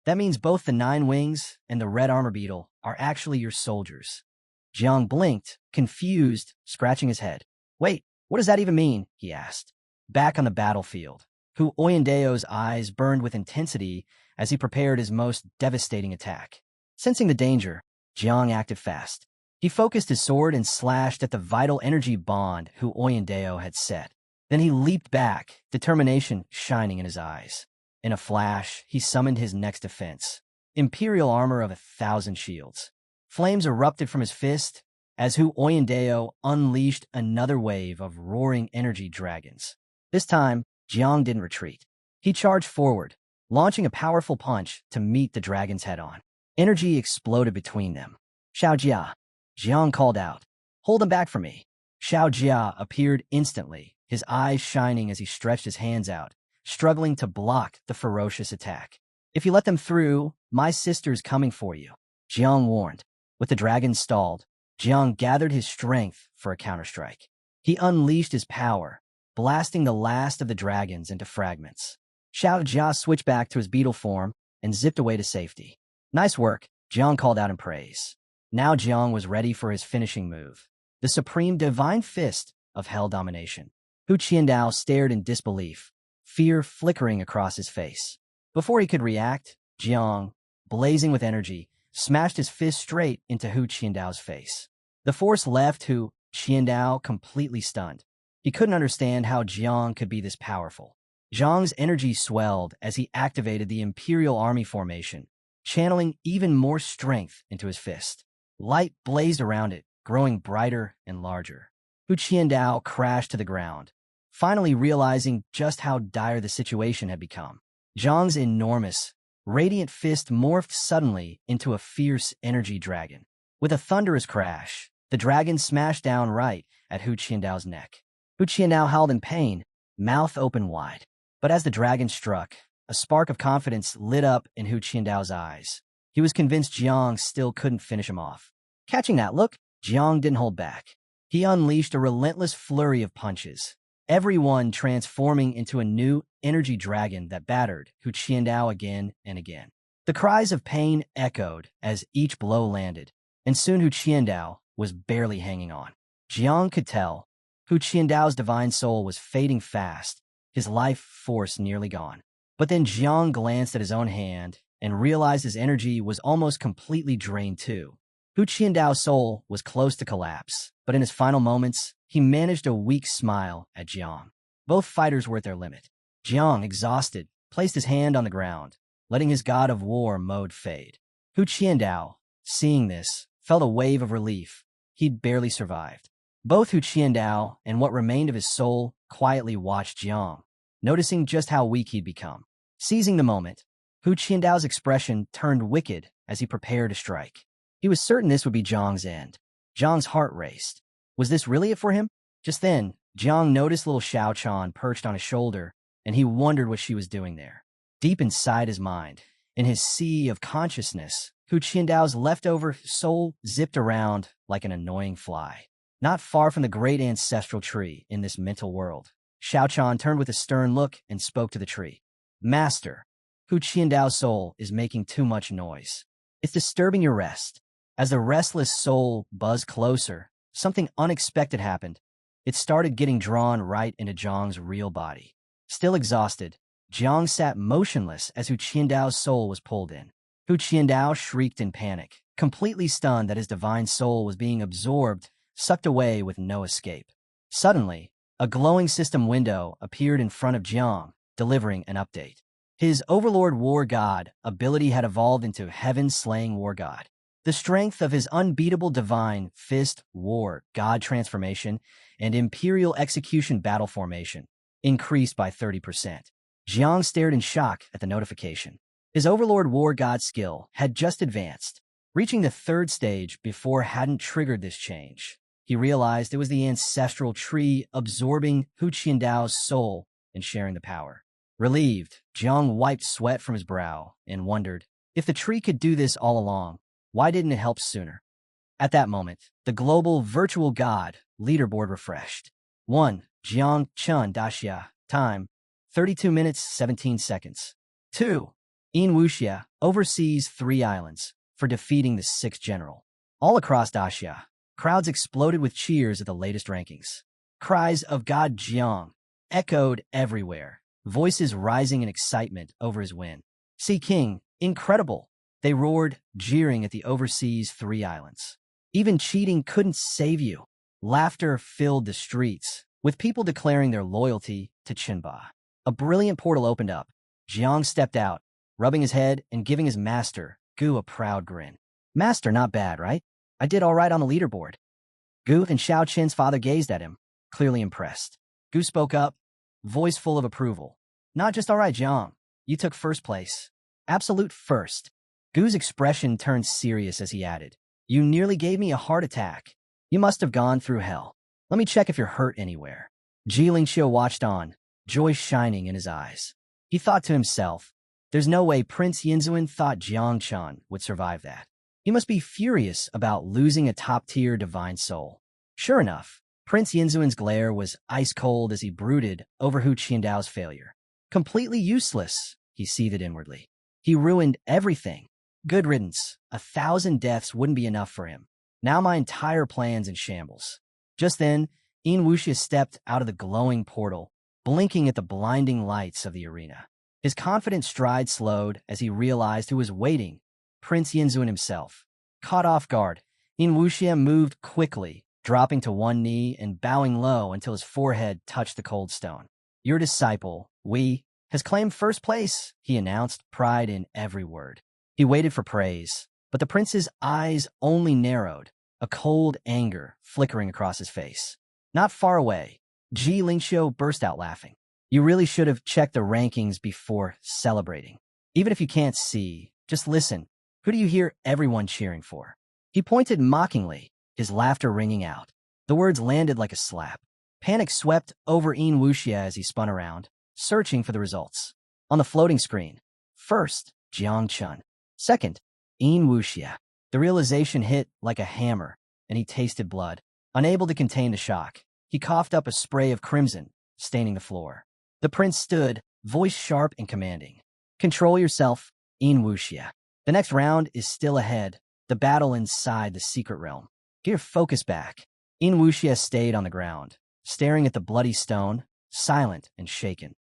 That means both the 9 Wings and the Red Armor Beetle are actually your soldiers. Jiang blinked, confused, scratching his head. Wait, what does that even mean? He asked. Back on the battlefield, Hu Oyandeo's eyes burned with intensity as he prepared his most devastating attack. Sensing the danger, Jiang acted fast. He focused his sword and slashed at the vital energy bond Hu Oyandeo had set. Then he leaped back, determination shining in his eyes. In a flash, he summoned his next defense, Imperial Armor of 1,000 Shields. Flames erupted from his fist as Hu Oyandeo unleashed another wave of roaring energy dragons. This time, Jiang didn't retreat. He charged forward, launching a powerful punch to meet the dragon's head-on. Energy exploded between them. Xiao Jia, Jiang called out. Hold him back for me. Xiao Jia appeared instantly, his eyes shining as he stretched his hands out, struggling to block the ferocious attack. If you let them through, my sister's coming for you, Jiang warned. With the dragon stalled, Jiang gathered his strength for a counterstrike. He unleashed his power, blasting the last of the dragons into fragments. Xiao Jia switched back to his beetle form and zipped away to safety. Nice work, Jiang called out in praise. Now Jiang was ready for his finishing move, the supreme divine fist of hell domination. Hu Qiandao stared in disbelief, fear flickering across his face. Before he could react, Jiang, blazing with energy, smashed his fist straight into Hu Qiandao's face. The force left Hu Qiandao completely stunned. He couldn't understand how Jiang could be this powerful. Jiang's energy swelled as he activated the Imperial Army formation, channeling even more strength into his fist. Light blazed around it, growing brighter and larger. Hu Qiandao crashed to the ground, finally realizing just how dire the situation had become. Jiang's enormous, radiant fist morphed suddenly into a fierce energy dragon. With a thunderous crash, the dragon smashed down right at Hu Qiandao's neck. Hu Qiandao howled in pain, mouth open wide. But as the dragon struck, a spark of confidence lit up in Hu Qiandao's eyes. He was convinced Jiang still couldn't finish him off. Catching that look, Jiang didn't hold back. He unleashed a relentless flurry of punches, every one transforming into a new energy dragon that battered Hu Qiandao again and again. The cries of pain echoed as each blow landed, and soon Hu Qiandao was barely hanging on. Jiang could tell Hu Qiandao's divine soul was fading fast, his life force nearly gone. But then Jiang glanced at his own hand and realized his energy was almost completely drained too. Hu Qiandao's soul was close to collapse, but in his final moments, he managed a weak smile at Jiang. Both fighters were at their limit. Jiang, exhausted, placed his hand on the ground, letting his god of war mode fade. Hu Qiandao, seeing this, felt a wave of relief. He'd barely survived. Both Hu Qiandao and what remained of his soul quietly watched Jiang, noticing just how weak he'd become. Seizing the moment, Hu Qiandao's expression turned wicked as he prepared to strike. He was certain this would be Jiang's end. Jiang's heart raced. Was this really it for him? Just then, Jiang noticed little Xiao Chan perched on his shoulder, and he wondered what she was doing there. Deep inside his mind, in his sea of consciousness, Hu Qiandao's leftover soul zipped around like an annoying fly. Not far from the great ancestral tree in this mental world, Xiao Chan turned with a stern look and spoke to the tree. Master, Hu Qiandao's soul is making too much noise. It's disturbing your rest. As the restless soul buzzed closer, something unexpected happened. It started getting drawn right into Jiang's real body. Still exhausted, Jiang sat motionless as Hu Qiandao's soul was pulled in. Hu Qiandao shrieked in panic, completely stunned that his divine soul was being absorbed, sucked away with no escape. Suddenly, a glowing system window appeared in front of Jiang, delivering an update. His Overlord War God ability had evolved into Heaven-Slaying War God. The strength of his unbeatable divine fist war god transformation and Imperial Execution battle formation increased by 30%. Jiang stared in shock at the notification. His Overlord War God skill had just advanced, reaching the 3rd stage before hadn't triggered this change. He realized it was the ancestral tree absorbing Hu Qiandao's soul and sharing the power. Relieved, Jiang wiped sweat from his brow and wondered, if the tree could do this all along, why didn't it help sooner? At that moment, the global virtual god leaderboard refreshed. 1. Jiang Chun Daxia. Time, 32 minutes, 17 seconds. 2. In Wuxia oversees 3 islands for defeating the 6th general. All across Daxia, crowds exploded with cheers at the latest rankings. Cries of God Jiang echoed everywhere, voices rising in excitement over his win. Sea King, incredible! They roared, jeering at the overseas 3 islands. Even cheating couldn't save you. Laughter filled the streets, with people declaring their loyalty to Qinba. A brilliant portal opened up. Jiang stepped out, rubbing his head and giving his master, Gu, a proud grin. Master, not bad, right? I did all right on the leaderboard. Gu and Xiao Qin's father gazed at him, clearly impressed. Gu spoke up, voice full of approval. Not just all right, Jiang. You took 1st place. Absolute first. Gu's expression turned serious as he added, you nearly gave me a heart attack. You must have gone through hell. Let me check if you're hurt anywhere. Ji Lingqiu watched on, joy shining in his eyes. He thought to himself, there's no way Prince Yinzuan thought Jiang Chan would survive that. He must be furious about losing a top-tier divine soul. Sure enough, Prince Yinzuan's glare was ice-cold as he brooded over Hu Qiandao's failure. Completely useless, he seethed inwardly. He ruined everything. Good riddance. 1,000 deaths wouldn't be enough for him. Now my entire plan's in shambles. Just then, Yin Wuxia stepped out of the glowing portal, blinking at the blinding lights of the arena. His confident stride slowed as he realized who was waiting, Prince Yinzun himself. Caught off guard, Yin Wuxia moved quickly, dropping to one knee and bowing low until his forehead touched the cold stone. Your disciple, Wei, has claimed first place, he announced, pride in every word. He waited for praise, but the prince's eyes only narrowed, a cold anger flickering across his face. Not far away, Ji Lingxiu burst out laughing. You really should have checked the rankings before celebrating. Even if you can't see, just listen. Who do you hear everyone cheering for? He pointed mockingly, his laughter ringing out. The words landed like a slap. Panic swept over Yin Wuxia as he spun around, searching for the results. On the floating screen, first, Jiang Chun. Second, Yin Wuxia. The realization hit like a hammer, and he tasted blood. Unable to contain the shock, he coughed up a spray of crimson, staining the floor. The prince stood, voice sharp and commanding. Control yourself, Yin Wuxia. The next round is still ahead, the battle inside the secret realm. Get your focus back. Yin Wuxia stayed on the ground, staring at the bloody stone, silent and shaken.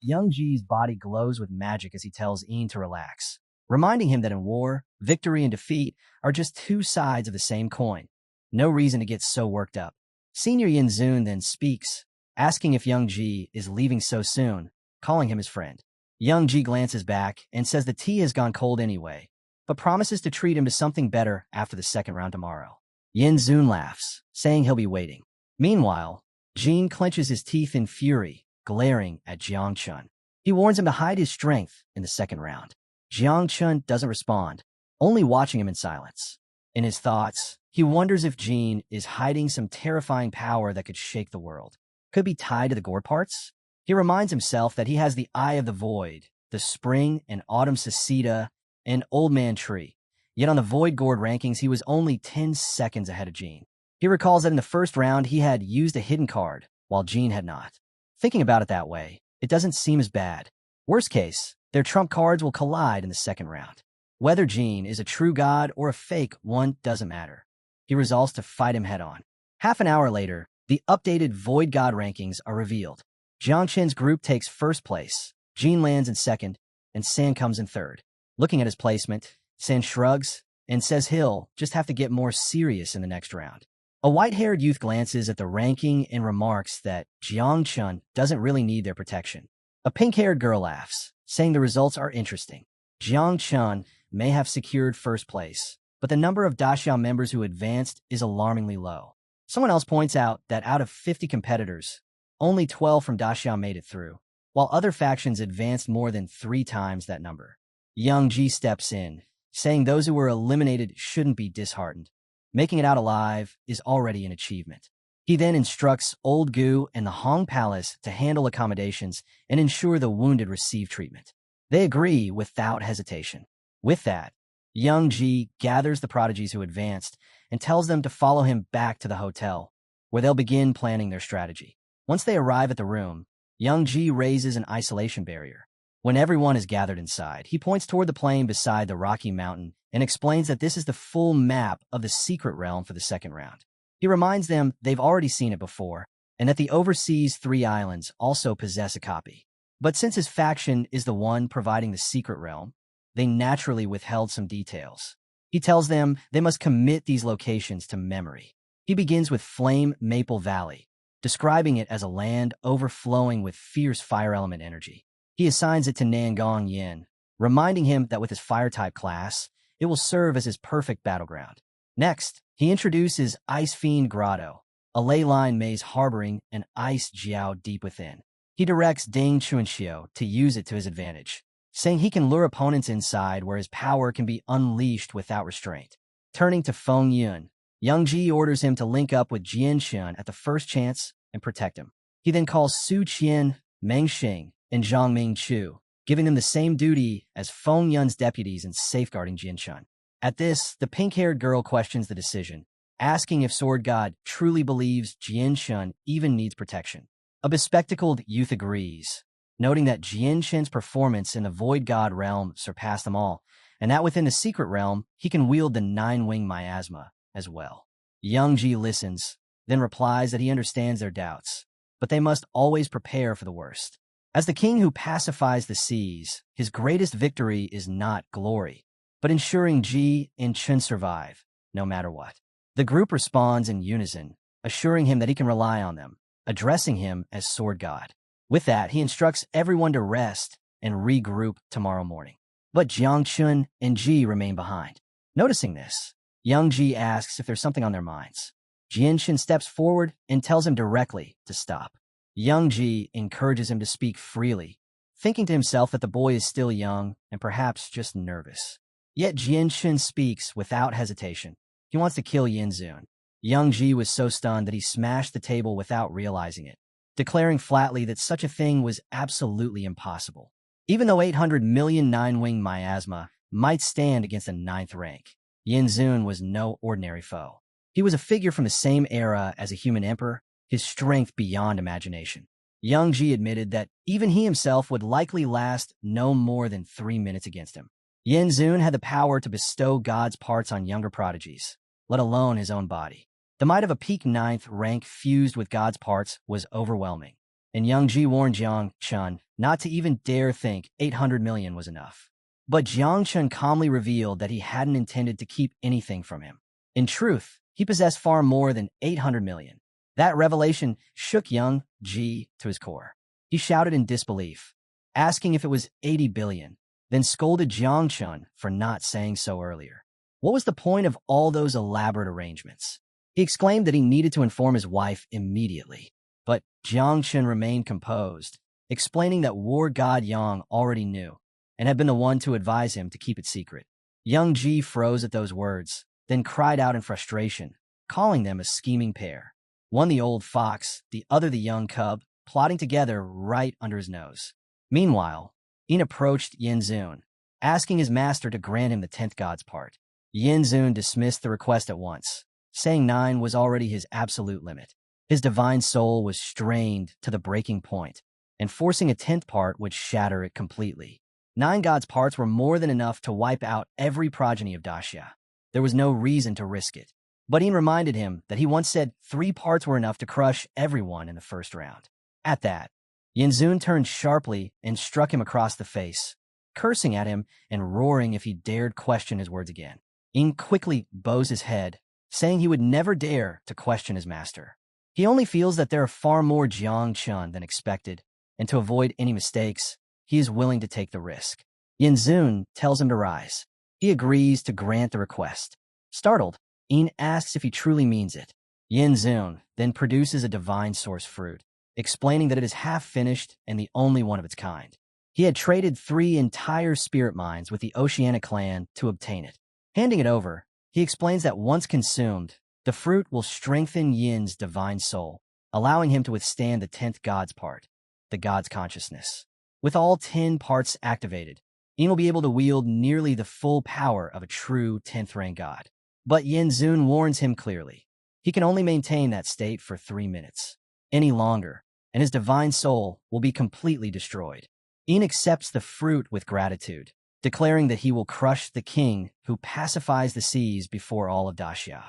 Young Ji's body glows with magic as he tells Yin to relax, reminding him that in war, victory and defeat are just two sides of the same coin. No reason to get so worked up. Senior Yinzun then speaks, asking if Young Ji is leaving so soon, calling him his friend. Young Ji glances back and says the tea has gone cold anyway, but promises to treat him to something better after the second round tomorrow. Yinzun laughs, saying he'll be waiting. Meanwhile, Jin clenches his teeth in fury, glaring at Jiang Chun. He warns him to hide his strength in the second round. Jiang Chun doesn't respond, only watching him in silence. In his thoughts, he wonders if Jin is hiding some terrifying power that could shake the world. Could be tied to the gore parts? He reminds himself that he has the Eye of the Void, the Spring and Autumn Cicada, and Old Man Tree. Yet on the Void Gourd rankings, he was only 10 seconds ahead of Jin. He recalls that in the first round, he had used a hidden card, while Jin had not. Thinking about it that way, it doesn't seem as bad. Worst case, their trump cards will collide in the second round. Whether Jin is a true god or a fake one doesn't matter. He resolves to fight him head-on. Half an hour later, the updated Void God rankings are revealed. Jiang Chen's group takes first place, Jin lands in second, and San comes in third. Looking at his placement, San shrugs and says he'll just have to get more serious in the next round. A white-haired youth glances at the ranking and remarks that Jiang Chun doesn't really need their protection. A pink-haired girl laughs, saying the results are interesting. Jiang Chun may have secured first place, but the number of Daxiao members who advanced is alarmingly low. Someone else points out that out of 50 competitors, only 12 from Daxiao made it through, while other factions advanced more than 3 times that number. Young Ji steps in, saying those who were eliminated shouldn't be disheartened. Making it out alive is already an achievement. He then instructs Old Gu and the Hong Palace to handle accommodations and ensure the wounded receive treatment. They agree without hesitation. With that, Young Ji gathers the prodigies who advanced and tells them to follow him back to the hotel, where they'll begin planning their strategy. Once they arrive at the room, Young Ji raises an isolation barrier. When everyone is gathered inside, he points toward the plain beside the rocky mountain and explains that this is the full map of the secret realm for the second round. He reminds them they've already seen it before, and that the overseas 3 islands also possess a copy. But since his faction is the one providing the secret realm, they naturally withheld some details. He tells them they must commit these locations to memory. He begins with Flame Maple Valley, describing it as a land overflowing with fierce fire element energy. He assigns it to Nangong Yin, reminding him that with his fire-type class, it will serve as his perfect battleground. Next, he introduces Ice Fiend Grotto, a ley line maze harboring an ice jiao deep within. He directs Deng Chuanxiu to use it to his advantage, saying he can lure opponents inside where his power can be unleashed without restraint. Turning to Feng Yun, Young Ji orders him to link up with Jian Xian at the first chance and protect him. He then calls Su Qian, Meng Xing, and Zhang Ming Chu, giving them the same duty as Feng Yun's deputies in safeguarding Jian Xian. At this, the pink-haired girl questions the decision, asking if Sword God truly believes Jian Xian even needs protection. A bespectacled youth agrees, noting that Jian Xian's performance in the Void God realm surpassed them all, and that within the secret realm, he can wield the nine-wing miasma as well. Young-ji listens, then replies that he understands their doubts, but they must always prepare for the worst. As the king who pacifies the seas, his greatest victory is not glory, but ensuring Ji and Chun survive, no matter what. The group responds in unison, assuring him that he can rely on them, addressing him as Sword God. With that, he instructs everyone to rest and regroup tomorrow morning. But Jiang Chun and Ji remain behind. Noticing this, Young Ji asks if there's something on their minds. Jian Shin steps forward and tells him directly to stop. Young Ji encourages him to speak freely, thinking to himself that the boy is still young and perhaps just nervous. Yet Jian Shin speaks without hesitation. He wants to kill Yin Zun. Young Ji was so stunned that he smashed the table without realizing it, declaring flatly that such a thing was absolutely impossible. Even though 800 million nine-wing miasma might stand against a 9th rank, Yin Zun was no ordinary foe. He was a figure from the same era as a human emperor, his strength beyond imagination. Young Ji admitted that even he himself would likely last no more than 3 minutes against him. Yin Zun had the power to bestow God's parts on younger prodigies, let alone his own body. The might of a peak 9th rank fused with God's parts was overwhelming, and Young Ji warned Jiang Chun not to even dare think 800 million was enough. But Jiang Chun calmly revealed that he hadn't intended to keep anything from him. In truth, he possessed far more than 800 million. That revelation shook Young Ji to his core. He shouted in disbelief, asking if it was 80 billion, then scolded Jiang Chun for not saying so earlier. What was the point of all those elaborate arrangements? He exclaimed that he needed to inform his wife immediately. But Jiang Chun remained composed, explaining that war god Yang already knew, and had been the one to advise him to keep it secret. Young Ji froze at those words, then cried out in frustration, calling them a scheming pair. One the old fox, the other the young cub, plotting together right under his nose. Meanwhile, Yin approached Yin Zun, asking his master to grant him the 10th god's part. Yin Zun dismissed the request at once, saying 9 was already his absolute limit. His divine soul was strained to the breaking point, and forcing a 10th part would shatter it completely. 9 gods' parts were more than enough to wipe out every progeny of Daxia. There was no reason to risk it. But Yin reminded him that he once said 3 parts were enough to crush everyone in the first round. At that, Yin Zun turned sharply and struck him across the face, cursing at him and roaring if he dared question his words again. Yin quickly bows his head, saying he would never dare to question his master. He only feels that there are far more Jiang Chun than expected, and to avoid any mistakes, he is willing to take the risk. Yin Zun tells him to rise. He agrees to grant the request. Startled, Yin asks if he truly means it. Yin Zun then produces a divine source fruit, explaining that it is half-finished and the only one of its kind. He had traded 3 entire spirit mines with the Oceanic clan to obtain it. Handing it over, he explains that once consumed, the fruit will strengthen Yin's divine soul, allowing him to withstand the 10th god's part, the god's consciousness. With all 10 parts activated, Yin will be able to wield nearly the full power of a true 10th rank god. But Yin Zun warns him clearly. He can only maintain that state for 3 minutes. Any longer, and his divine soul will be completely destroyed. Yin accepts the fruit with gratitude, declaring that he will crush the king who pacifies the seas before all of Daxia.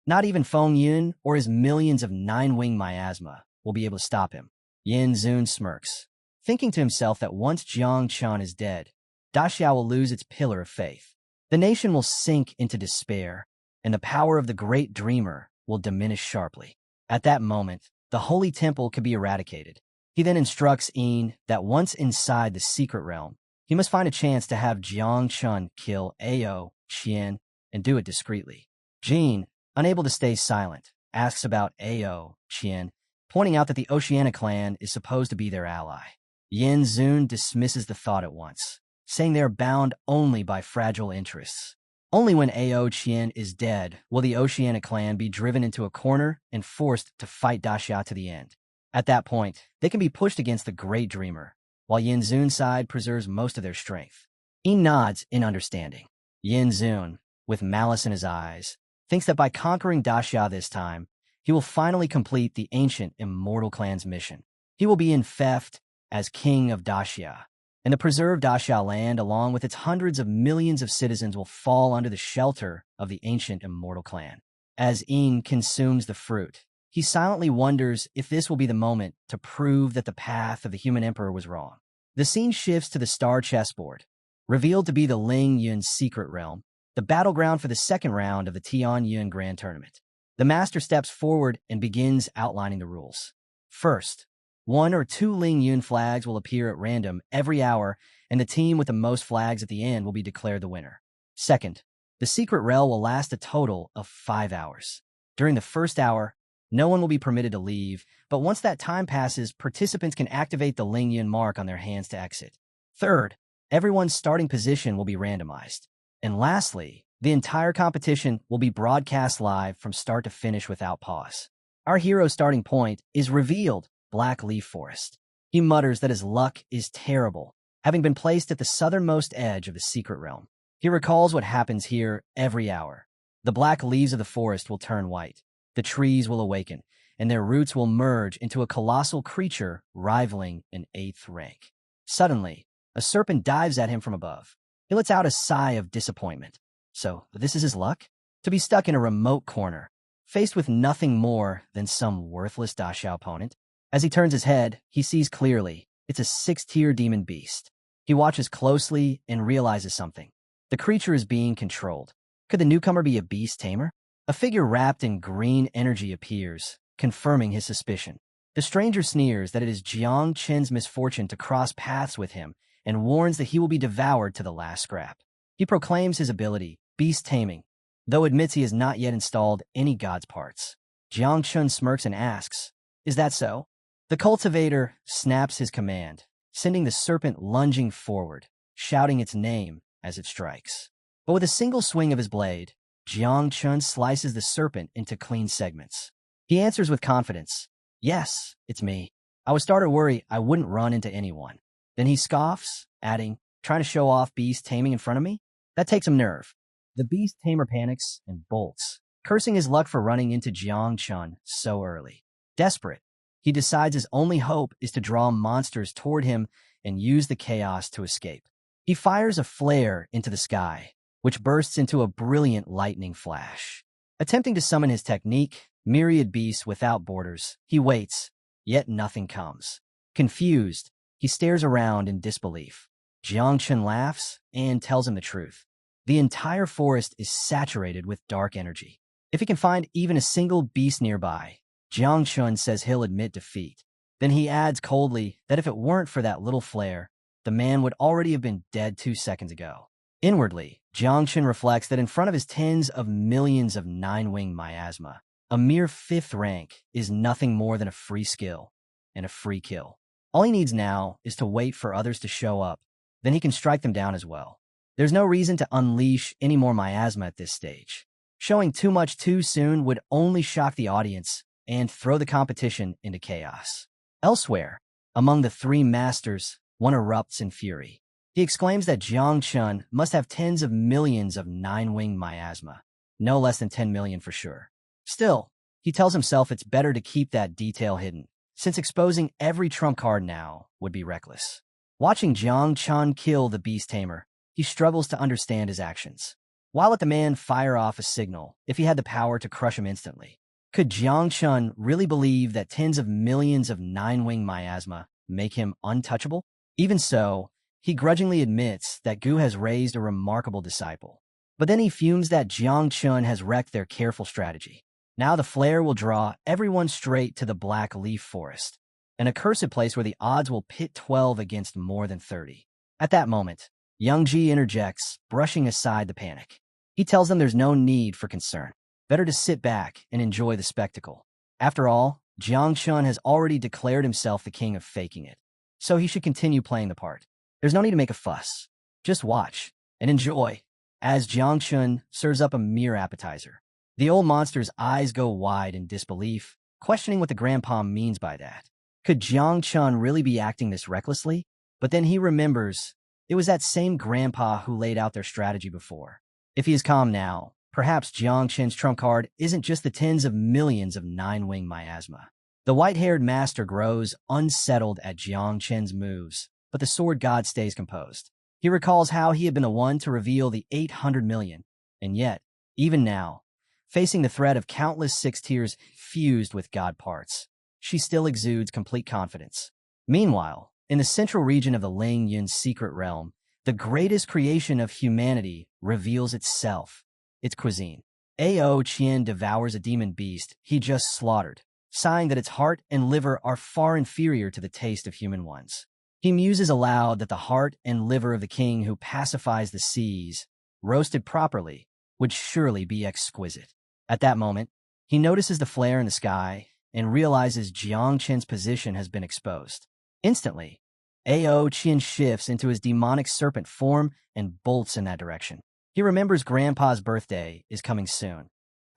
Not even Feng Yun or his millions of 9-wing miasma will be able to stop him. Yin Zun smirks, thinking to himself that once Jiang Chun is dead, Daxia will lose its pillar of faith. The nation will sink into despair, and the power of the great dreamer will diminish sharply. At that moment, the holy temple could be eradicated. He then instructs Yin that once inside the secret realm, he must find a chance to have Jiang Chun kill Ao Qian and do it discreetly. Jin, unable to stay silent, asks about Ao Qian, pointing out that the Oceanic clan is supposed to be their ally. Yin Zun dismisses the thought at once, saying they are bound only by fragile interests. Only when Ao Qian is dead will the Oceanic clan be driven into a corner and forced to fight Daxia to the end. At that point, they can be pushed against the Great Dreamer, while Yin Zun's side preserves most of their strength. Yin nods in understanding. Yin Zun, with malice in his eyes, thinks that by conquering Daxia this time, he will finally complete the ancient immortal clan's mission. He will be enfeoffed as king of Daxia, and the preserved Dashao land, along with its hundreds of millions of citizens, will fall under the shelter of the ancient immortal clan. As Ying consumes the fruit, he silently wonders if this will be the moment to prove that the path of the human emperor was wrong. The scene shifts to the star chessboard, revealed to be the Ling Yun's secret realm, the battleground for the second round of the Tian Yun Grand Tournament. The master steps forward and begins outlining the rules. First, 1 or 2 Ling Yun flags will appear at random every hour, and the team with the most flags at the end will be declared the winner. Second, the secret realm will last a total of 5 hours. During the first hour, no one will be permitted to leave, but once that time passes, participants can activate the Ling Yun mark on their hands to exit. Third, everyone's starting position will be randomized. And lastly, the entire competition will be broadcast live from start to finish without pause. Our hero's starting point is revealed, Black Leaf Forest. He mutters that his luck is terrible, having been placed at the southernmost edge of the secret realm. He recalls what happens here every hour. The black leaves of the forest will turn white. The trees will awaken, and their roots will merge into a colossal creature rivaling an 8th rank. Suddenly, a serpent dives at him from above. He lets out a sigh of disappointment. So, this is his luck? To be stuck in a remote corner, faced with nothing more than some worthless Dashao opponent? As he turns his head, he sees clearly. It's a 6th-tier demon beast. He watches closely and realizes something. The creature is being controlled. Could the newcomer be a beast tamer? A figure wrapped in green energy appears, confirming his suspicion. The stranger sneers that it is Jiang Chen's misfortune to cross paths with him and warns that he will be devoured to the last scrap. He proclaims his ability, beast taming, though admits he has not yet installed any god's parts. Jiang Chen smirks and asks, "Is that so?" The cultivator snaps his command, sending the serpent lunging forward, shouting its name as it strikes. But with a single swing of his blade, Jiang Chen slices the serpent into clean segments. He answers with confidence, "Yes, it's me. I was starting to worry I wouldn't run into anyone." Then he scoffs, adding, "Trying to show off beast taming in front of me? That takes some nerve." The beast tamer panics and bolts, cursing his luck for running into Jiang Chen so early. Desperate, he decides his only hope is to draw monsters toward him and use the chaos to escape. He fires a flare into the sky, which bursts into a brilliant lightning flash. Attempting to summon his technique, myriad beasts without borders, he waits, yet nothing comes. Confused, he stares around in disbelief. Jiang Chen laughs and tells him the truth. The entire forest is saturated with dark energy. If he can find even a single beast nearby, Jiang Chen says he'll admit defeat. Then he adds coldly that if it weren't for that little flare, the man would already have been dead 2 seconds ago. Inwardly, Jiang Chen reflects that in front of his tens of millions of 9-wing miasma, a mere 5th rank is nothing more than a free skill and a free kill. All he needs now is to wait for others to show up, then he can strike them down as well. There's no reason to unleash any more miasma at this stage. Showing too much too soon would only shock the audience and throw the competition into chaos. Elsewhere, among the 3 masters, one erupts in fury. He exclaims that Jiang Chen must have tens of millions of 9-wing miasma, no less than 10 million for sure. Still, he tells himself it's better to keep that detail hidden, since exposing every trump card now would be reckless. Watching Jiang Chen kill the beast tamer, he struggles to understand his actions. Why let the man fire off a signal if he had the power to crush him instantly? Could Jiang Chen really believe that tens of millions of 9-wing miasma make him untouchable? Even so, he grudgingly admits that Gu has raised a remarkable disciple. But then he fumes that Jiang Chen has wrecked their careful strategy. Now the flare will draw everyone straight to the Black Leaf Forest, an accursed place where the odds will pit 12 against more than 30. At that moment, Young Ji interjects, brushing aside the panic. He tells them there's no need for concern. Better to sit back and enjoy the spectacle. After all, Jiang Chen has already declared himself the king of faking it, so he should continue playing the part. There's no need to make a fuss. Just watch and enjoy as Jiang Chen serves up a mere appetizer. The old monster's eyes go wide in disbelief, questioning what the grandpa means by that. Could Jiang Chen really be acting this recklessly? But then he remembers it was that same grandpa who laid out their strategy before. If he is calm now, perhaps Jiang Chen's trump card isn't just the tens of millions of 9-wing miasma. The white-haired master grows unsettled at Jiang Chen's moves, but the sword god stays composed. He recalls how he had been the one to reveal the 800 million, and yet, even now, facing the threat of countless six tears fused with god parts, she still exudes complete confidence. Meanwhile, in the central region of the Ling Yun's secret realm, the greatest creation of humanity reveals itself, its cuisine. Ao Qian devours a demon beast he just slaughtered, sighing that its heart and liver are far inferior to the taste of human ones. He muses aloud that the heart and liver of the king who pacifies the seas, roasted properly, would surely be exquisite. At that moment, he notices the flare in the sky and realizes Jiang Qin's position has been exposed. Instantly, Ao Qian shifts into his demonic serpent form and bolts in that direction. He remembers Grandpa's birthday is coming soon.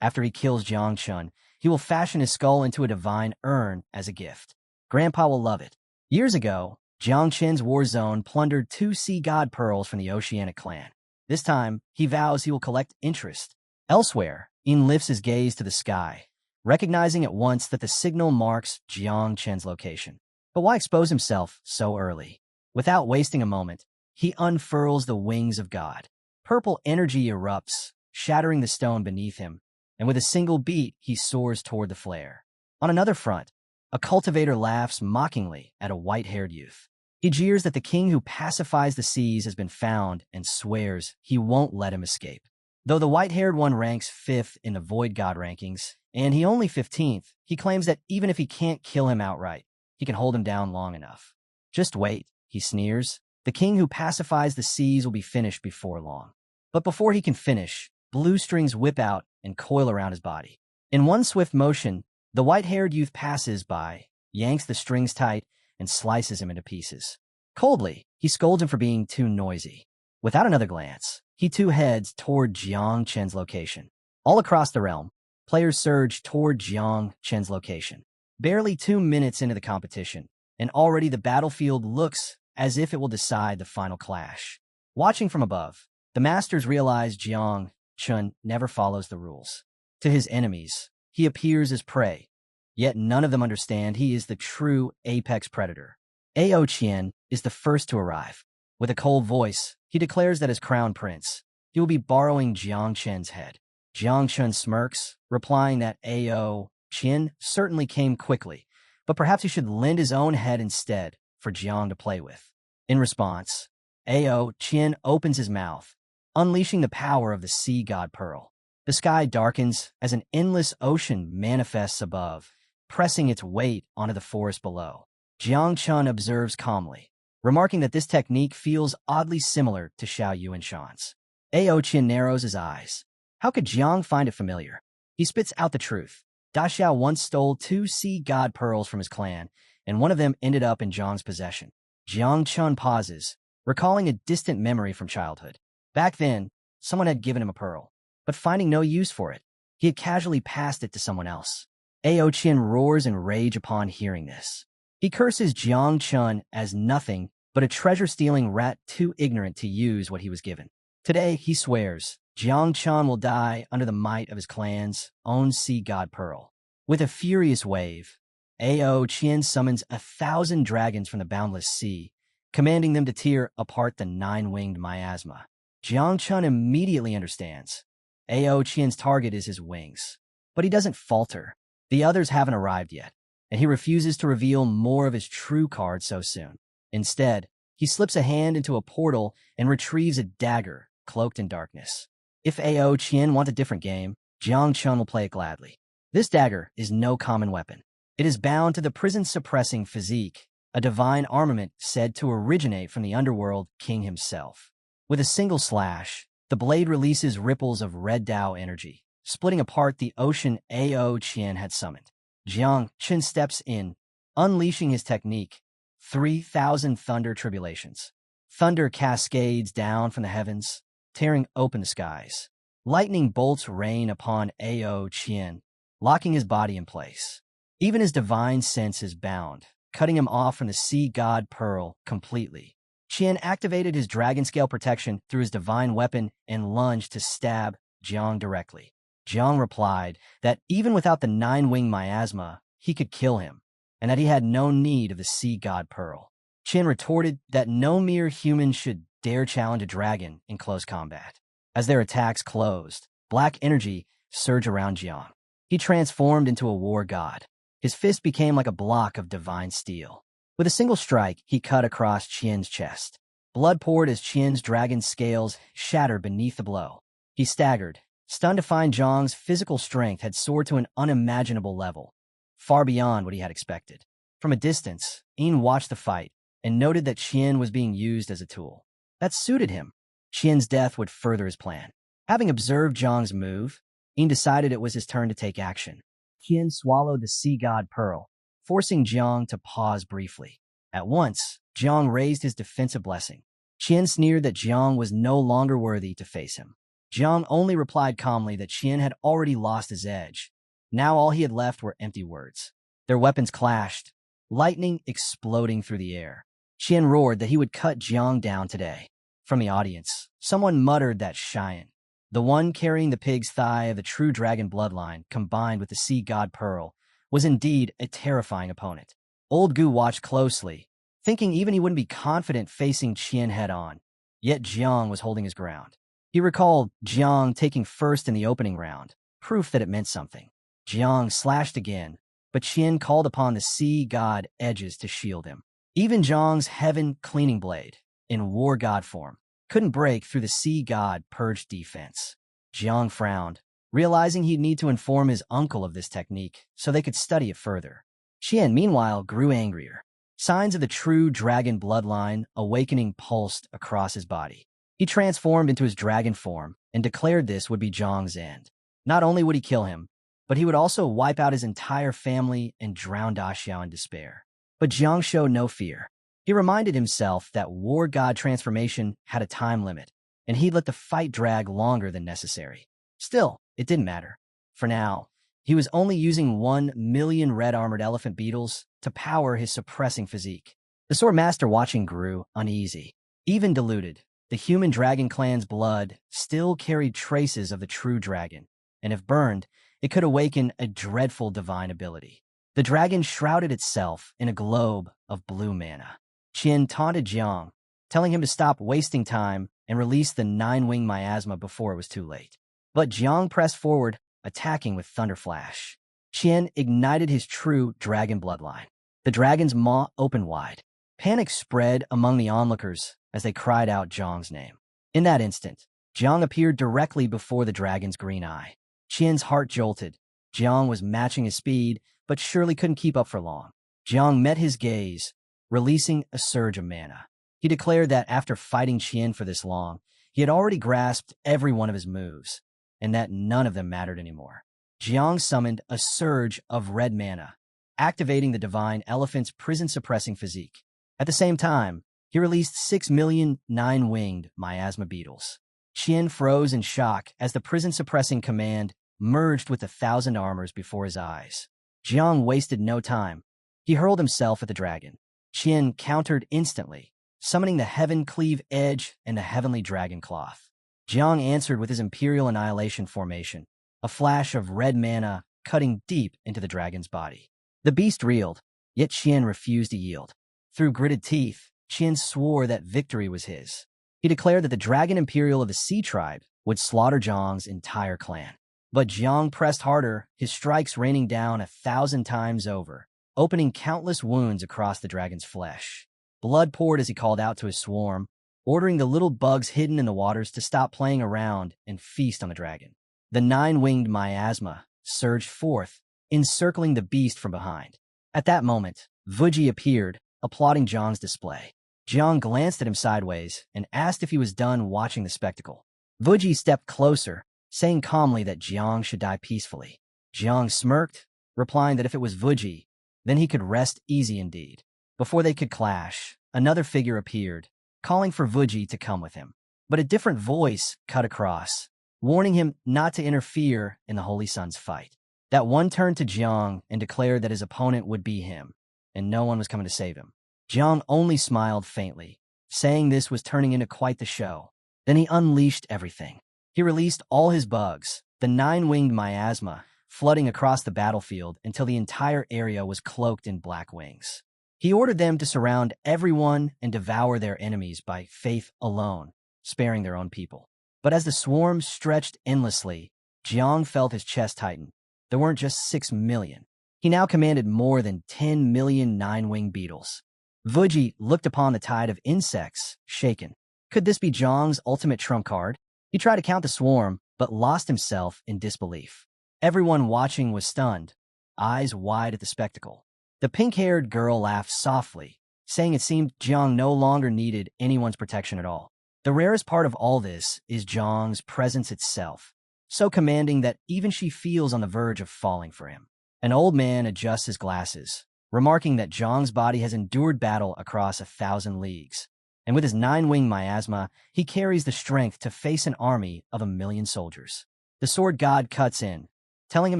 After he kills Jiang Qin, he will fashion his skull into a divine urn as a gift. Grandpa will love it. Years ago, Jiang Qin's war zone plundered 2 sea god pearls from the Oceanic clan. This time, he vows he will collect interest. Elsewhere, Yin lifts his gaze to the sky, recognizing at once that the signal marks Jiang Qin's location. But why expose himself so early? Without wasting a moment, he unfurls the wings of God. Purple energy erupts, shattering the stone beneath him, and with a single beat, he soars toward the flare. On another front, a cultivator laughs mockingly at a white-haired youth. He jeers that the king who pacifies the seas has been found and swears he won't let him escape. Though the white-haired one ranks 5th in the Void God rankings, and he only 15th, he claims that even if he can't kill him outright, he can hold him down long enough. Just wait, he sneers. The king who pacifies the seas will be finished before long. But before he can finish, blue strings whip out and coil around his body. In one swift motion, the white-haired youth passes by, yanks the strings tight, and slices him into pieces. Coldly, he scolds him for being too noisy. Without another glance, he too heads toward Jiang Qin's location. All across the realm, players surge toward Jiang Qin's location. Barely 2 minutes into the competition, and already the battlefield looks as if it will decide the final clash. Watching from above, the masters realize Jiang Qin never follows the rules. To his enemies, he appears as prey, yet none of them understand he is the true apex predator. Ao Qian is the first to arrive. With a cold voice, he declares that as crown prince, he will be borrowing Jiang Qin's head. Jiang Qin smirks, replying that Ao Qian certainly came quickly, but perhaps he should lend his own head instead for Jiang to play with. In response, Ao Qian opens his mouth, unleashing the power of the sea god pearl. The sky darkens as an endless ocean manifests above, pressing its weight onto the forest below. Jiang Qin observes calmly, remarking that this technique feels oddly similar to Xiao Yuanshan's. Ao Qian narrows his eyes. How could Jiang find it familiar? He spits out the truth. Da Xiao once stole 2 sea god pearls from his clan, and one of them ended up in Jiang's possession. Jiang Qin pauses, recalling a distant memory from childhood. Back then, someone had given him a pearl, but finding no use for it, he had casually passed it to someone else. Ao Qian roars in rage upon hearing this. He curses Jiang Qin as nothing but a treasure-stealing rat too ignorant to use what he was given. Today, he swears, Jiang Qin will die under the might of his clan's own sea god pearl. With a furious wave, Ao Qian summons 1,000 dragons from the boundless sea, commanding them to tear apart the 9-winged miasma. Jiang Qin immediately understands. Ao Qian's target is his wings. But he doesn't falter. The others haven't arrived yet, and he refuses to reveal more of his true card so soon. Instead, he slips a hand into a portal and retrieves a dagger cloaked in darkness. If Ao Qian wants a different game, Jiang Qin will play it gladly. This dagger is no common weapon. It is bound to the prison-suppressing physique, a divine armament said to originate from the underworld king himself. With a single slash, the blade releases ripples of red Dao energy, splitting apart the ocean Ao Qian had summoned. Jiang Qin steps in, unleashing his technique, 3,000 thunder tribulations. Thunder cascades down from the heavens, tearing open the skies. Lightning bolts rain upon Ao Qian, locking his body in place. Even his divine sense is bound, cutting him off from the sea god pearl completely. Qian activated his dragon scale protection through his divine weapon and lunged to stab Jiang directly. Jiang replied that even without the 9-wing miasma, he could kill him, and that he had no need of the sea god pearl. Qian retorted that no mere human should dare challenge a dragon in close combat. As their attacks closed, black energy surged around Jiang. He transformed into a war god. His fist became like a block of divine steel. With a single strike, he cut across Qian's chest. Blood poured as Qian's dragon scales shattered beneath the blow. He staggered, stunned to find Jiang's physical strength had soared to an unimaginable level, far beyond what he had expected. From a distance, Yin watched the fight and noted that Qian was being used as a tool. That suited him. Qian's death would further his plan. Having observed Jiang's move, Yin decided it was his turn to take action. Qian swallowed the sea god pearl, forcing Jiang to pause briefly. At once, Jiang raised his defensive blessing. Qian sneered that Jiang was no longer worthy to face him. Jiang only replied calmly that Qian had already lost his edge. Now all he had left were empty words. Their weapons clashed, lightning exploding through the air. Qian roared that he would cut Jiang down today. From the audience, someone muttered that Xian, the one carrying the pig's thigh of the true dragon bloodline combined with the sea god pearl, was indeed a terrifying opponent. Old Gu watched closely, thinking even he wouldn't be confident facing Qian head-on. Yet Jiang was holding his ground. He recalled Jiang taking first in the opening round, proof that it meant something. Jiang slashed again, but Qian called upon the sea god edges to shield him. Even Jiang's heaven cleaning blade, in war god form, couldn't break through the sea god purged defense. Jiang frowned, realizing he'd need to inform his uncle of this technique so they could study it further. Qian, meanwhile, grew angrier. Signs of the true dragon bloodline awakening pulsed across his body. He transformed into his dragon form and declared this would be Jiang's end. Not only would he kill him, but he would also wipe out his entire family and drown Da Xiao in despair. But Jiang showed no fear. He reminded himself that war god transformation had a time limit, and he'd let the fight drag longer than necessary. Still, it didn't matter. For now, he was only using 1,000,000 red-armored elephant beetles to power his suppressing physique. The sword master watching grew uneasy. Even diluted, the human dragon clan's blood still carried traces of the true dragon, and if burned, it could awaken a dreadful divine ability. The dragon shrouded itself in a globe of blue mana. Qian taunted Jiang, telling him to stop wasting time and release the nine-winged miasma before it was too late. But Jiang pressed forward, attacking with Thunder Flash. Qian ignited his true dragon bloodline. The dragon's maw opened wide. Panic spread among the onlookers as they cried out Jiang's name. In that instant, Jiang appeared directly before the dragon's green eye. Qian's heart jolted. Jiang was matching his speed, but surely couldn't keep up for long. Jiang met his gaze, releasing a surge of mana. He declared that after fighting Qian for this long, he had already grasped every one of his moves, and that none of them mattered anymore. Jiang summoned a surge of red mana, activating the divine elephant's prison-suppressing physique. At the same time, he released 6,000,000 nine-winged miasma beetles. Qian froze in shock as the prison-suppressing command merged with 1,000 armors before his eyes. Jiang wasted no time. He hurled himself at the dragon. Qian countered instantly, summoning the Heaven Cleave Edge and the Heavenly Dragon Cloth. Jiang answered with his Imperial Annihilation formation, a flash of red mana cutting deep into the dragon's body. The beast reeled, yet Qian refused to yield. Through gritted teeth, Qian swore that victory was his. He declared that the Dragon Imperial of the Sea Tribe would slaughter Jiang's entire clan. But Jiang pressed harder, his strikes raining down 1,000 times over, opening countless wounds across the dragon's flesh. Blood poured as he called out to his swarm, ordering the little bugs hidden in the waters to stop playing around and feast on the dragon. The nine-winged miasma surged forth, encircling the beast from behind. At that moment, Vuji appeared, applauding Jiang's display. Jiang glanced at him sideways and asked if he was done watching the spectacle. Vuji stepped closer, saying calmly that Jiang should die peacefully. Jiang smirked, replying that if it was Vuji, then he could rest easy indeed. Before they could clash, another figure appeared, calling for Vuji to come with him. But a different voice cut across, warning him not to interfere in the Holy Sun's fight. That one turned to Jiang and declared that his opponent would be him, and no one was coming to save him. Jiang only smiled faintly, saying this was turning into quite the show. Then he unleashed everything. He released all his bugs, the nine-winged miasma, flooding across the battlefield until the entire area was cloaked in black wings. He ordered them to surround everyone and devour their enemies by faith alone, sparing their own people. But as the swarm stretched endlessly, Jiang felt his chest tighten. There weren't just 6 million. He now commanded more than 10 million nine-winged beetles. Vuji looked upon the tide of insects, shaken. Could this be Jiang's ultimate trump card? He tried to count the swarm, but lost himself in disbelief. Everyone watching was stunned, eyes wide at the spectacle. The pink-haired girl laughed softly, saying it seemed Jiang no longer needed anyone's protection at all. The rarest part of all this is Jiang's presence itself, so commanding that even she feels on the verge of falling for him. An old man adjusts his glasses, remarking that Jiang's body has endured battle across 1,000 leagues, and with his 9-winged miasma, he carries the strength to face an army of 1,000,000 soldiers. The sword god cuts in, telling him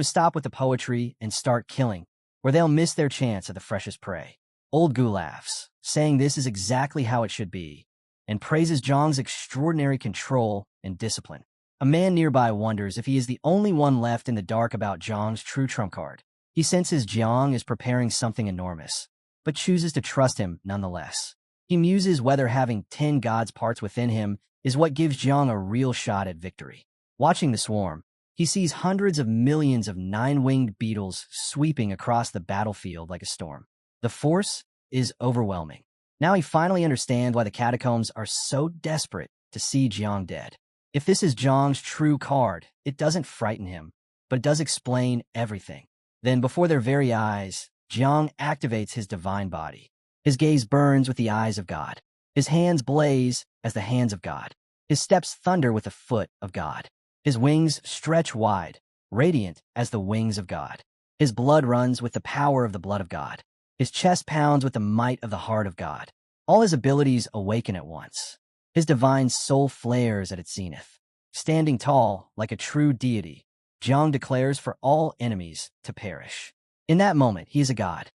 to stop with the poetry and start killing, where they'll miss their chance at the freshest prey. Old Gu laughs, saying this is exactly how it should be, and praises Jiang's extraordinary control and discipline. A man nearby wonders if he is the only one left in the dark about Jiang's true trump card. He senses Jiang is preparing something enormous, but chooses to trust him nonetheless. He muses whether having 10 gods' parts within him is what gives Jiang a real shot at victory. Watching the swarm, he sees hundreds of millions of 9-winged beetles sweeping across the battlefield like a storm. The force is overwhelming. Now he finally understands why the catacombs are so desperate to see Jiang dead. If this is Jiang's true card, it doesn't frighten him, but it does explain everything. Then, before their very eyes, Jiang activates his divine body. His gaze burns with the eyes of God. His hands blaze as the hands of God. His steps thunder with the foot of God. His wings stretch wide, radiant as the wings of God. His blood runs with the power of the blood of God. His chest pounds with the might of the heart of God. All his abilities awaken at once. His divine soul flares at its zenith. Standing tall, like a true deity, Jiang declares for all enemies to perish. In that moment, he is a god.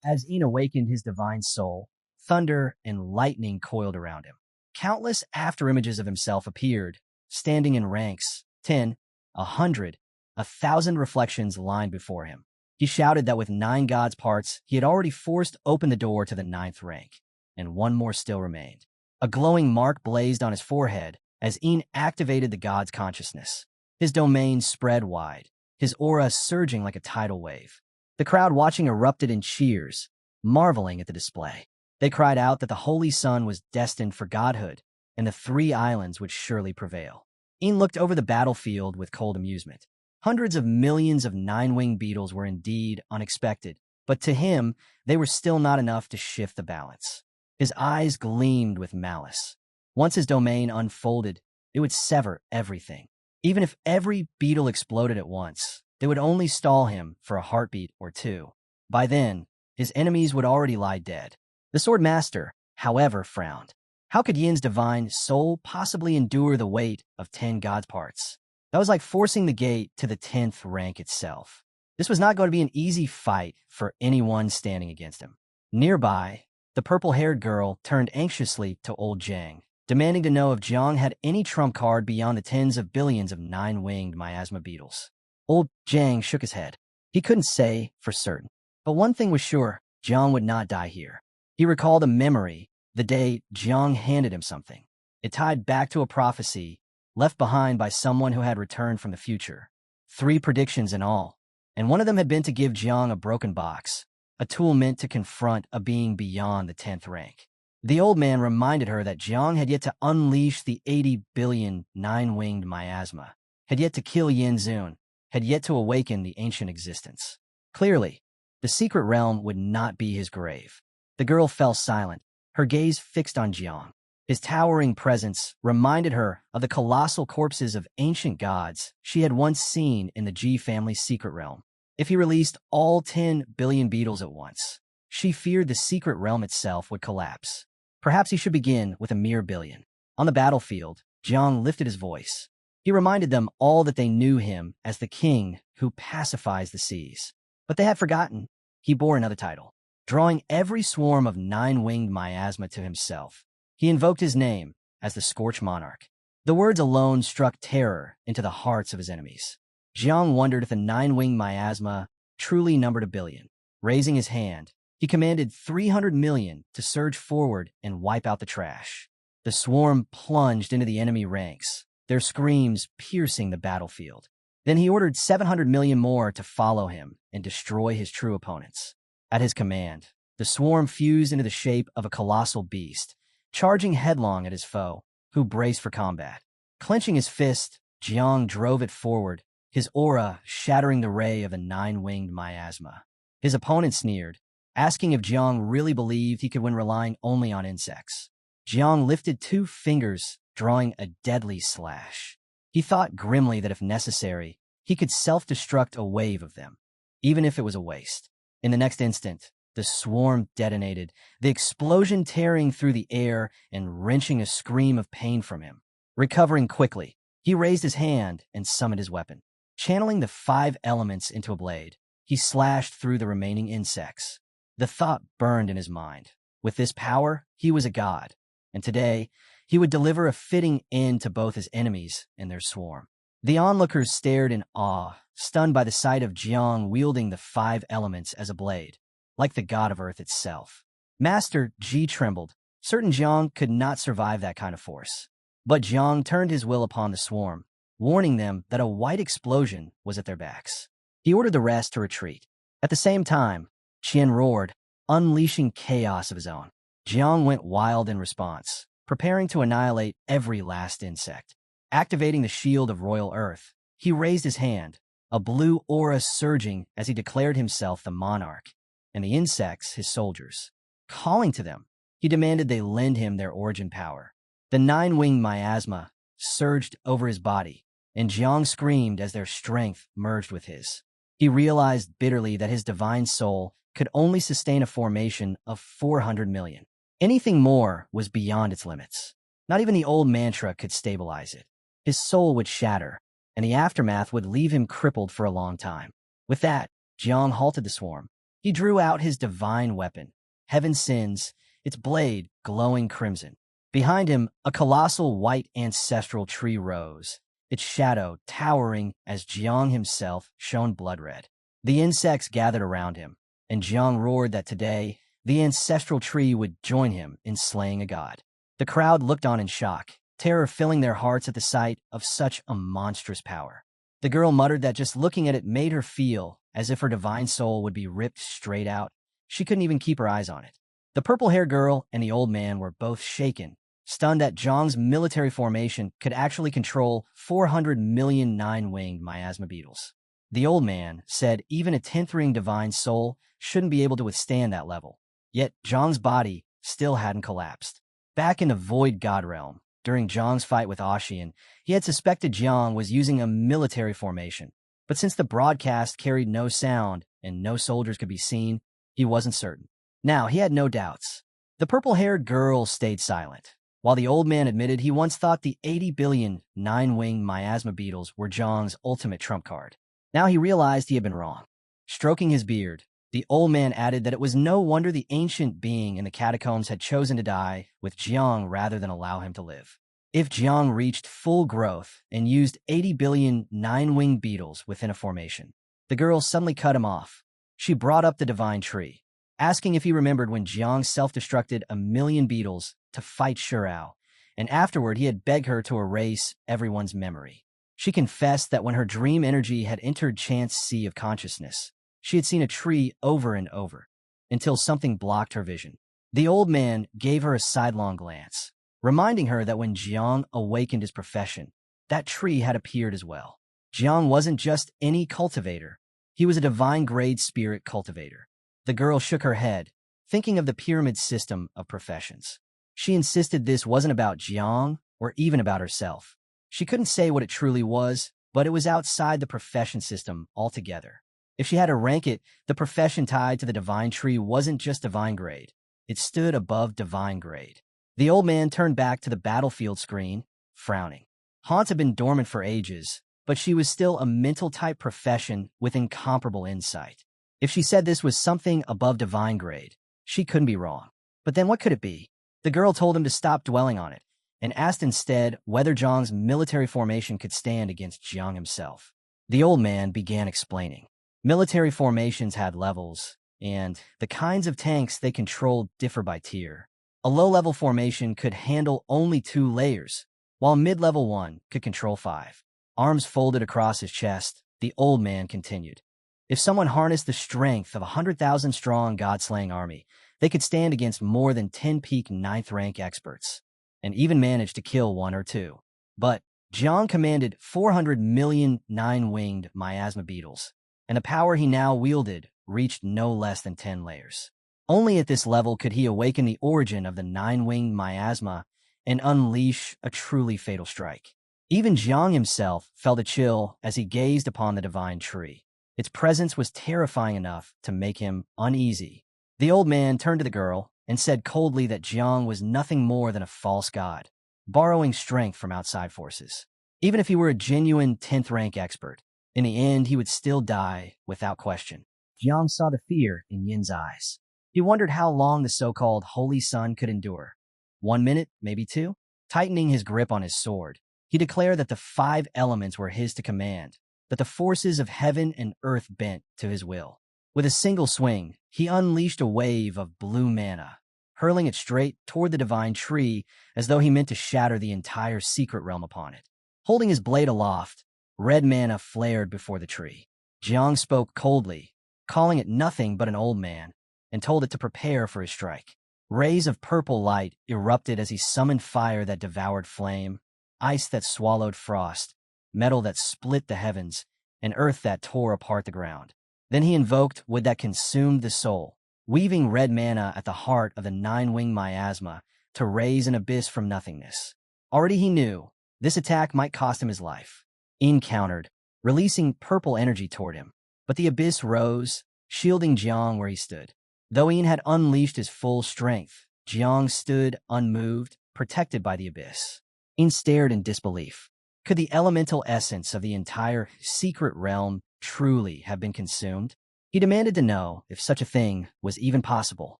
As Yin awakened his divine soul, thunder and lightning coiled around him. Countless afterimages of himself appeared, standing in ranks, 10, 100, 1,000 reflections lined before him. He shouted that with 9 gods' parts, he had already forced open the door to the 9th rank, and one more still remained. A glowing mark blazed on his forehead as Yin activated the god's consciousness. His domain spread wide, his aura surging like a tidal wave. The crowd watching erupted in cheers, marveling at the display. They cried out that the Holy Sun was destined for godhood, and the 3 islands would surely prevail. Yin looked over the battlefield with cold amusement. Hundreds of millions of 9-winged beetles were indeed unexpected, but to him, they were still not enough to shift the balance. His eyes gleamed with malice. Once his domain unfolded, it would sever everything. Even if every beetle exploded at once, they would only stall him for a heartbeat or 2. By then, his enemies would already lie dead. The sword master, however, frowned. How could Yin's divine soul possibly endure the weight of 10 gods' parts? That was like forcing the gate to the 10th rank itself. This was not going to be an easy fight for anyone standing against him. Nearby, the purple-haired girl turned anxiously to old Jiang, demanding to know if Jiang had any trump card beyond the tens of billions of 9-winged miasma beetles. Old Jiang shook his head. He couldn't say for certain. But one thing was sure, Jiang would not die here. He recalled a memory, the day Jiang handed him something. It tied back to a prophecy left behind by someone who had returned from the future. 3 predictions in all, and one of them had been to give Jiang a broken box, a tool meant to confront a being beyond the 10th rank. The old man reminded her that Jiang had yet to unleash the 80 billion 9-winged miasma, had yet to kill Yin Zun, had yet to awaken the ancient existence. Clearly, the secret realm would not be his grave. The girl fell silent, her gaze fixed on Jiang. His towering presence reminded her of the colossal corpses of ancient gods she had once seen in the Ji family's secret realm. If he released all 10 billion beetles at once, she feared the secret realm itself would collapse. Perhaps he should begin with a mere billion. On the battlefield, Jiang lifted his voice. He reminded them all that they knew him as the king who pacifies the seas. But they had forgotten. He bore another title. Drawing every swarm of 9-winged miasma to himself, he invoked his name as the Scorched Monarch. The words alone struck terror into the hearts of his enemies. Jiang wondered if the 9-winged miasma truly numbered a billion. Raising his hand, he He commanded 300 million to surge forward and wipe out the trash. The swarm plunged into the enemy ranks, their screams piercing the battlefield. Then he ordered 700 million more to follow him and destroy his true opponents. At his command, the swarm fused into the shape of a colossal beast, charging headlong at his foe, who braced for combat. Clenching his fist, Jiang drove it forward, his aura shattering the ray of a nine-winged miasma. His opponent sneered, asking if Jiang really believed he could win relying only on insects. Jiang lifted 2 fingers, drawing a deadly slash. He thought grimly that if necessary, he could self-destruct a wave of them, even if it was a waste. In the next instant, the swarm detonated, the explosion tearing through the air and wrenching a scream of pain from him. Recovering quickly, he raised his hand and summoned his weapon. Channeling the 5 elements into a blade, he slashed through the remaining insects. The thought burned in his mind. With this power, he was a god, and today, he would deliver a fitting end to both his enemies and their swarm. The onlookers stared in awe, stunned by the sight of Jiang wielding the 5 elements as a blade, like the god of earth itself. Master Ji trembled, certain Jiang could not survive that kind of force. But Jiang turned his will upon the swarm, warning them that a white explosion was at their backs. He ordered the rest to retreat. At the same time, Qian roared, unleashing chaos of his own. Jiang went wild in response, preparing to annihilate every last insect. Activating the shield of royal earth, he raised his hand, a blue aura surging as he declared himself the monarch, and the insects his soldiers. Calling to them, he demanded they lend him their origin power. The 9-winged miasma surged over his body, and Jiang screamed as their strength merged with his. He realized bitterly that his divine soul could only sustain a formation of 400 million. Anything more was beyond its limits. Not even the old mantra could stabilize it. His soul would shatter, and the aftermath would leave him crippled for a long time. With that, Jiang halted the swarm. He drew out his divine weapon, Heaven Sins, its blade glowing crimson. Behind him, a colossal white ancestral tree rose, its shadow towering as Jiang himself shone blood red. The insects gathered around him, and Jiang roared that today, the ancestral tree would join him in slaying a god. The crowd looked on in shock, terror filling their hearts at the sight of such a monstrous power. The girl muttered that just looking at it made her feel as if her divine soul would be ripped straight out. She couldn't even keep her eyes on it. The purple-haired girl and the old man were both shaken, stunned that Jiang's military formation could actually control 400 million 9-winged miasma beetles. The old man said even a 10th ring divine soul shouldn't be able to withstand that level. Yet Jiang's body still hadn't collapsed. Back in the Void God realm, during Jiang's fight with Ashian, he had suspected Jiang was using a military formation. But since the broadcast carried no sound and no soldiers could be seen, he wasn't certain. Now he had no doubts. The purple-haired girl stayed silent, while the old man admitted he once thought the 80 billion 9-winged miasma beetles were Jiang's ultimate trump card. Now he realized he had been wrong. Stroking his beard, the old man added that it was no wonder the ancient being in the catacombs had chosen to die with Jiang rather than allow him to live. If Jiang reached full growth and used 80 billion 9-winged beetles within a formation, the girl suddenly cut him off. She brought up the divine tree, asking if he remembered when Jiang self-destructed 1 million beetles to fight Shurao, and afterward he had begged her to erase everyone's memory. She confessed that when her dream energy had entered Chant's sea of consciousness, she had seen a tree over and over, until something blocked her vision. The old man gave her a sidelong glance, reminding her that when Jiang awakened his profession, that tree had appeared as well. Jiang wasn't just any cultivator. He was a divine-grade spirit cultivator. The girl shook her head, thinking of the pyramid system of professions. She insisted this wasn't about Jiang or even about herself. She couldn't say what it truly was, but it was outside the profession system altogether. If she had to rank it, the profession tied to the divine tree wasn't just divine grade. It stood above divine grade. The old man turned back to the battlefield screen, frowning. Haunt had been dormant for ages, but she was still a mental-type profession with incomparable insight. If she said this was something above divine grade, she couldn't be wrong. But then what could it be? The girl told him to stop dwelling on it, and asked instead whether Jiang's military formation could stand against Jiang himself. The old man began explaining. Military formations had levels, and the kinds of tanks they controlled differ by tier. A low-level formation could handle only 2 layers, while mid-level one could control 5. Arms folded across his chest, the old man continued. If someone harnessed the strength of a 100,000-strong god-slaying army, they could stand against more than 10 peak 9th-rank experts, and even manage to kill 1 or 2. But Jiang commanded 400 million 9-winged miasma beetles, and the power he now wielded reached no less than 10 layers. Only at this level could he awaken the origin of the 9-winged miasma and unleash a truly fatal strike. Even Jiang himself felt a chill as he gazed upon the divine tree. Its presence was terrifying enough to make him uneasy. The old man turned to the girl and said coldly that Jiang was nothing more than a false god, borrowing strength from outside forces. Even if he were a genuine 10th-rank expert, in the end he would still die without question. Jiang saw the fear in Yin's eyes. He wondered how long the so-called Holy Sun could endure. 1 minute, maybe 2? Tightening his grip on his sword, he declared that the 5 elements were his to command, that the forces of heaven and earth bent to his will. With a single swing, he unleashed a wave of blue mana, hurling it straight toward the divine tree as though he meant to shatter the entire secret realm upon it. Holding his blade aloft, red mana flared before the tree. Jiang spoke coldly, calling it nothing but an old man, and told it to prepare for his strike. Rays of purple light erupted as he summoned fire that devoured flame, ice that swallowed frost, metal that split the heavens, and earth that tore apart the ground. Then he invoked wood that consumed the soul, weaving red mana at the heart of the 9-winged miasma to raise an abyss from nothingness. Already he knew this attack might cost him his life. Yin countered, releasing purple energy toward him, but the abyss rose, shielding Jiang where he stood. Though Yin had unleashed his full strength, Jiang stood unmoved, protected by the abyss. Yin stared in disbelief. Could the elemental essence of the entire secret realm truly have been consumed? He demanded to know if such a thing was even possible.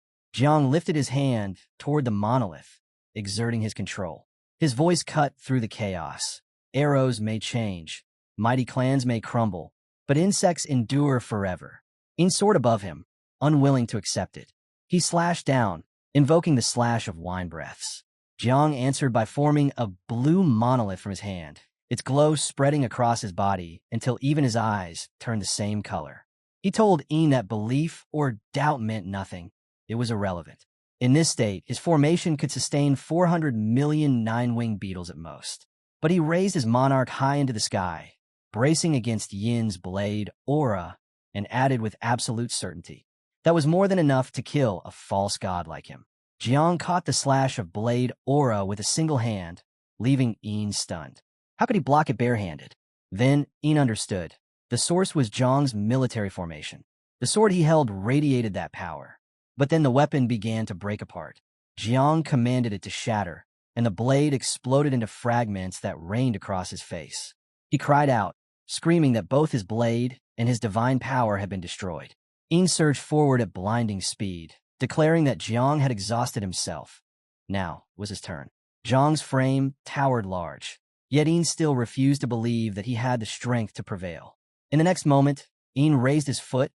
Jiang lifted his hand toward the monolith, exerting his control. His voice cut through the chaos. Arrows may change, mighty clans may crumble, but insects endure forever. Yin soared above him, unwilling to accept it. He slashed down, invoking the slash of wine breaths. Jiang answered by forming a blue monolith from his hand, its glow spreading across his body until even his eyes turned the same color. He told Yin that belief or doubt meant nothing. It was irrelevant. In this state, his formation could sustain 400 million 9-winged beetles at most. But he raised his monarch high into the sky, bracing against Yin's blade aura, and added with absolute certainty. That was more than enough to kill a false god like him. Jiang caught the slash of blade aura with a single hand, leaving Yin stunned. How could he block it barehanded? Then Yin understood. The source was Jiang's military formation. The sword he held radiated that power. But then the weapon began to break apart. Jiang commanded it to shatter, and the blade exploded into fragments that rained across his face. He cried out, screaming that both his blade and his divine power had been destroyed. Yin surged forward at blinding speed, declaring that Jiang had exhausted himself. Now was his turn. Jiang's frame towered large, yet Yin still refused to believe that he had the strength to prevail. In the next moment, Yin raised his foot,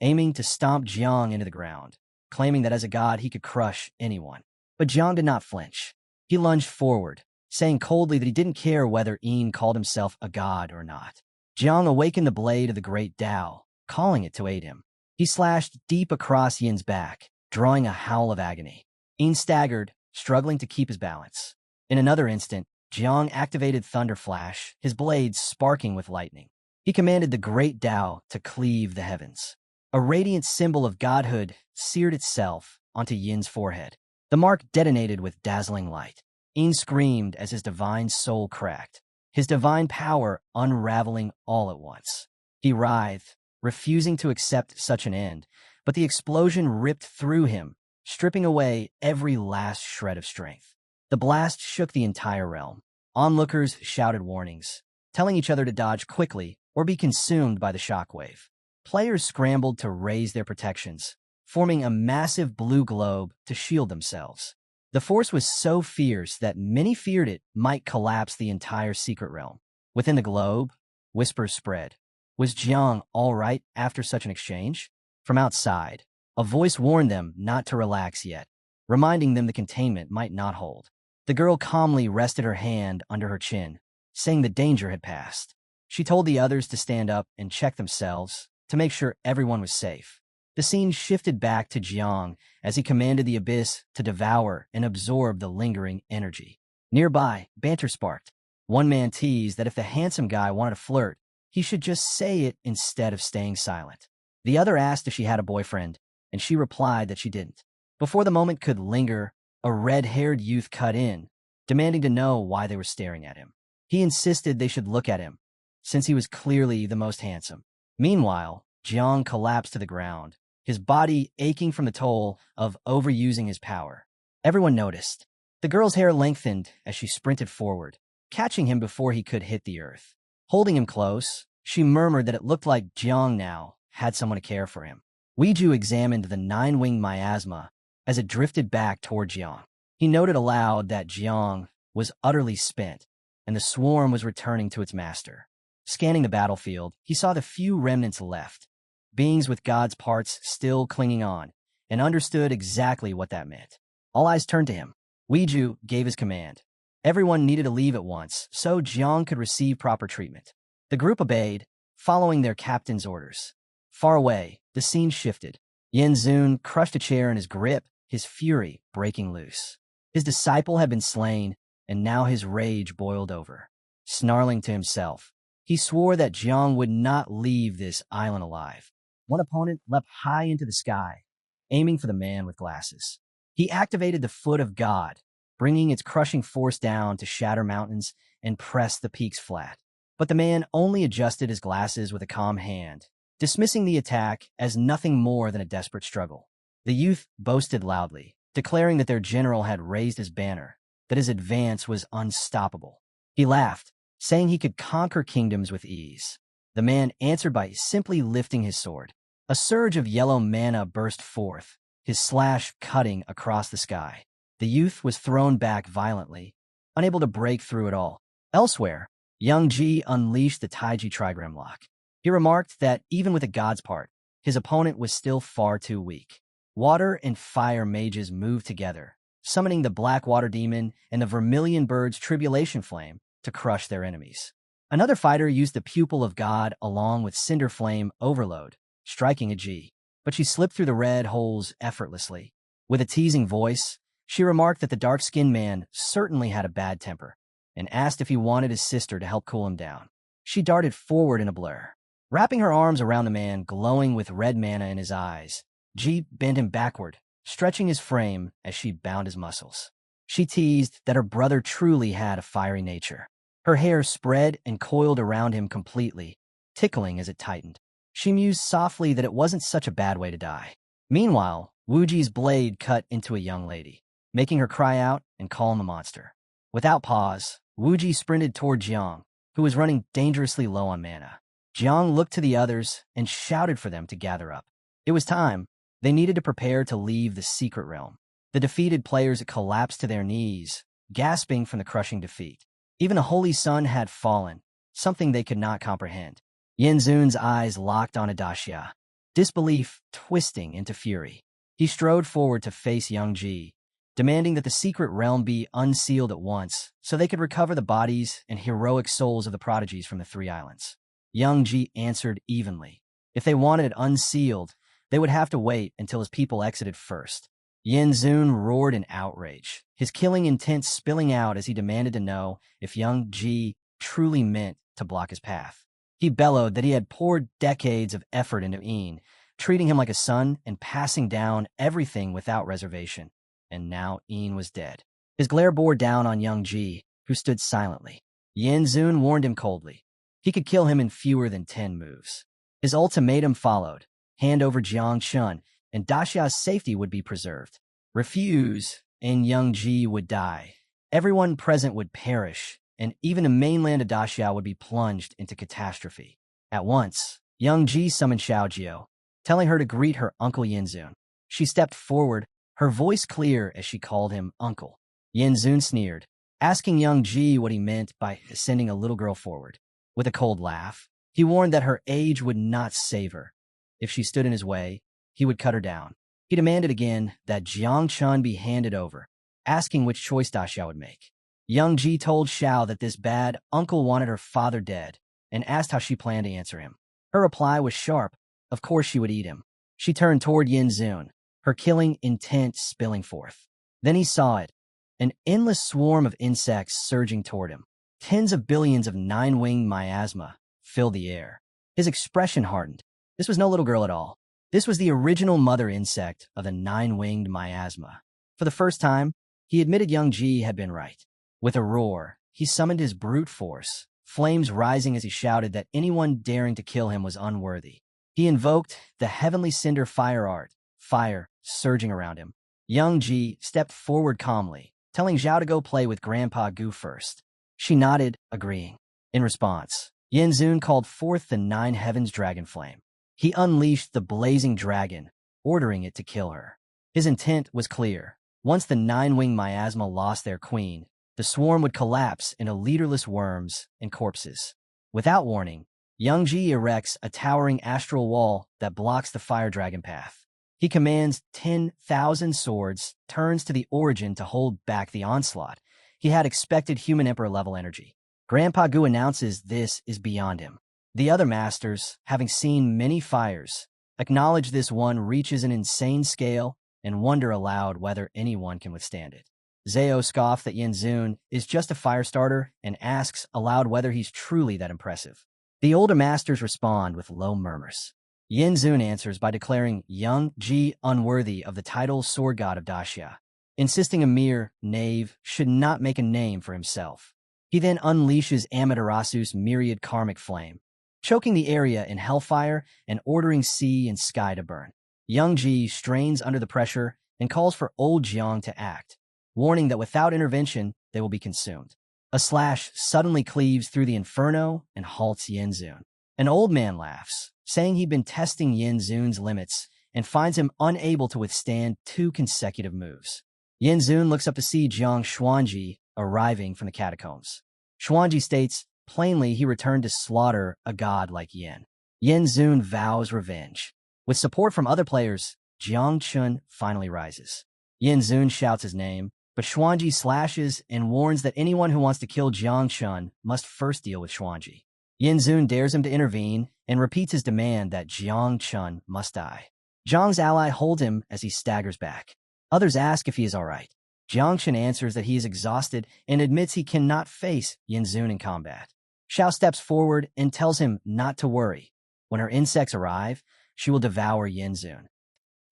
aiming to stomp Jiang into the ground, claiming that as a god he could crush anyone. But Jiang did not flinch. He lunged forward, saying coldly that he didn't care whether Yin called himself a god or not. Jiang awakened the blade of the great Tao, calling it to aid him. He slashed deep across Yin's back, drawing a howl of agony. Yin staggered, struggling to keep his balance. In another instant, Jiang activated Thunder Flash, his blade sparking with lightning. He commanded the great Tao to cleave the heavens. A radiant symbol of godhood seared itself onto Yin's forehead. The mark detonated with dazzling light. Yin screamed as his divine soul cracked, his divine power unraveling all at once. He writhed, refusing to accept such an end, but the explosion ripped through him, stripping away every last shred of strength. The blast shook the entire realm. Onlookers shouted warnings, telling each other to dodge quickly or be consumed by the shockwave. Players scrambled to raise their protections, forming a massive blue globe to shield themselves. The force was so fierce that many feared it might collapse the entire secret realm. Within the globe, whispers spread. Was Jiang all right after such an exchange? From outside, A voice warned them not to relax yet, reminding them the containment might not hold. The girl calmly rested her hand under her chin, saying the danger had passed. She told the others to stand up and check themselves to make sure everyone was safe. The scene shifted back to Jiang as he commanded the abyss to devour and absorb the lingering energy. Nearby, banter sparked. One man teased that if the handsome guy wanted to flirt, he should just say it instead of staying silent. The other asked if she had a boyfriend, and she replied that she didn't. Before the moment could linger, a red-haired youth cut in, demanding to know why they were staring at him. He insisted they should look at him, since he was clearly the most handsome. Meanwhile, Jiang collapsed to the ground, his body aching from the toll of overusing his power. Everyone noticed. The girl's hair lengthened as she sprinted forward, catching him before he could hit the earth. Holding him close, she murmured that it looked like Jiang now had someone to care for him. Weiju examined the nine-winged miasma as it drifted back toward Jiang. He noted aloud that Jiang was utterly spent, and the swarm was returning to its master. Scanning the battlefield, he saw the few remnants left, beings with God's parts still clinging on, and understood exactly what that meant. All eyes turned to him. Weiju gave his command. Everyone needed to leave at once, so Jiang could receive proper treatment. The group obeyed, following their captain's orders. Far away, the scene shifted. Yin Zun crushed a chair in his grip, his fury breaking loose. His disciple had been slain, and now his rage boiled over. Snarling to himself, he swore that Jiang would not leave this island alive. One opponent leapt high into the sky, aiming for the man with glasses. He activated the Foot of God, bringing its crushing force down to shatter mountains and press the peaks flat. But the man only adjusted his glasses with a calm hand, dismissing the attack as nothing more than a desperate struggle. The youth boasted loudly, declaring that their general had raised his banner, that his advance was unstoppable. He laughed, saying he could conquer kingdoms with ease. The man answered by simply lifting his sword. A surge of yellow mana burst forth, his slash cutting across the sky. The youth was thrown back violently, unable to break through it all. Elsewhere, Young Ji unleashed the Taiji Trigram Lock. He remarked that even with a god's part, his opponent was still far too weak. Water and fire mages moved together, summoning the Black Water Demon and the Vermilion Bird's Tribulation Flame to crush their enemies. Another fighter used the Pupil of God along with Cinder Flame Overload, striking a G, but she slipped through the red holes effortlessly. With a teasing voice, she remarked that the dark-skinned man certainly had a bad temper, and asked if he wanted his sister to help cool him down. She darted forward in a blur, wrapping her arms around the man glowing with red mana in his eyes. Ji bent him backward, stretching his frame as she bound his muscles. She teased that her brother truly had a fiery nature. Her hair spread and coiled around him completely, tickling as it tightened. She mused softly that it wasn't such a bad way to die. Meanwhile, Wuji's blade cut into a young lady, making her cry out and call him a monster. Without pause, Wuji sprinted toward Jiang, who was running dangerously low on mana. Jiang looked to the others and shouted for them to gather up. It was time. They needed to prepare to leave the secret realm. The defeated players collapsed to their knees, gasping from the crushing defeat. Even a holy sun had fallen, something they could not comprehend. Yin Zun's eyes locked on Adashia, disbelief twisting into fury. He strode forward to face Young Ji, demanding that the secret realm be unsealed at once so they could recover the bodies and heroic souls of the prodigies from the three islands. Young Ji answered evenly. If they wanted it unsealed, they would have to wait until his people exited first. Yin Zun roared in outrage, his killing intent spilling out as he demanded to know if Young Ji truly meant to block his path. He bellowed that he had poured decades of effort into Yin, treating him like a son and passing down everything without reservation. And now Yin was dead. His glare bore down on Young Ji, who stood silently. Yin Zun warned him coldly. He could kill him in fewer than 10 moves. His ultimatum followed. Hand over Jiang Chun, and Dashia's safety would be preserved. Refuse, and Young Ji would die. Everyone present would perish, and even the mainland of Dashia would be plunged into catastrophe. At once, Young Ji summoned Xiaojiao, telling her to greet her uncle Yinzun. She stepped forward, her voice clear as she called him uncle. Yinzun sneered, asking Young Ji what he meant by sending a little girl forward. With a cold laugh, he warned that her age would not save her. If she stood in his way, he would cut her down. He demanded again that Jiang Chun be handed over, asking which choice Da Xiao would make. Young Ji told Xiao that this bad uncle wanted her father dead and asked how she planned to answer him. Her reply was sharp. Of course she would eat him. She turned toward Yin Zun, her killing intent spilling forth. Then he saw it, an endless swarm of insects surging toward him. Tens of billions of nine-winged miasma filled the air. His expression hardened. This was no little girl at all. This was the original mother insect of the nine-winged miasma. For the first time, he admitted young Ji had been right. With a roar, he summoned his brute force, flames rising as he shouted that anyone daring to kill him was unworthy. He invoked the heavenly cinder fire art, fire surging around him. Young Ji stepped forward calmly, telling Zhao to go play with Grandpa Gu first. She nodded, agreeing. In response, Yin Zun called forth the nine heavens dragon flame. He unleashed the blazing dragon, ordering it to kill her. His intent was clear. Once the nine-winged miasma lost their queen, the swarm would collapse into leaderless worms and corpses. Without warning, Young Ji erects a towering astral wall that blocks the fire dragon path. He commands 10,000 swords, turns to the origin to hold back the onslaught. He had expected human emperor-level energy. Grandpa Gu announces this is beyond him. The other masters, having seen many fires, acknowledge this one reaches an insane scale and wonder aloud whether anyone can withstand it. Zhao scoffs that Yin Zun is just a fire starter and asks aloud whether he's truly that impressive. The older masters respond with low murmurs. Yin Zun answers by declaring young Ji unworthy of the title Sword God of Daxia, insisting a mere knave should not make a name for himself. He then unleashes Amaterasu's myriad karmic flame, choking the area in hellfire and ordering sea and sky to burn. Young Ji strains under the pressure and calls for old Jiang to act, warning that without intervention, they will be consumed. A slash suddenly cleaves through the inferno and halts Yin Zun. An old man laughs, saying he'd been testing Yin Zun's limits and finds him unable to withstand 2 consecutive moves. Yin Zun looks up to see Jiang Xuanji arriving from the catacombs. Xuanji states, plainly he returned to slaughter a god like Yin. Yin Zun vows revenge. With support from other players, Jiang Chun finally rises. Yin Zun shouts his name, but Xuanji slashes and warns that anyone who wants to kill Jiang Chun must first deal with Xuanji. Yin Zun dares him to intervene and repeats his demand that Jiang Chun must die. Jiang's ally holds him as he staggers back. Others ask if he is all right. Jiang Chun answers that he is exhausted and admits he cannot face Yin Zun in combat. Xiao steps forward and tells him not to worry. When her insects arrive, she will devour Yin Zun.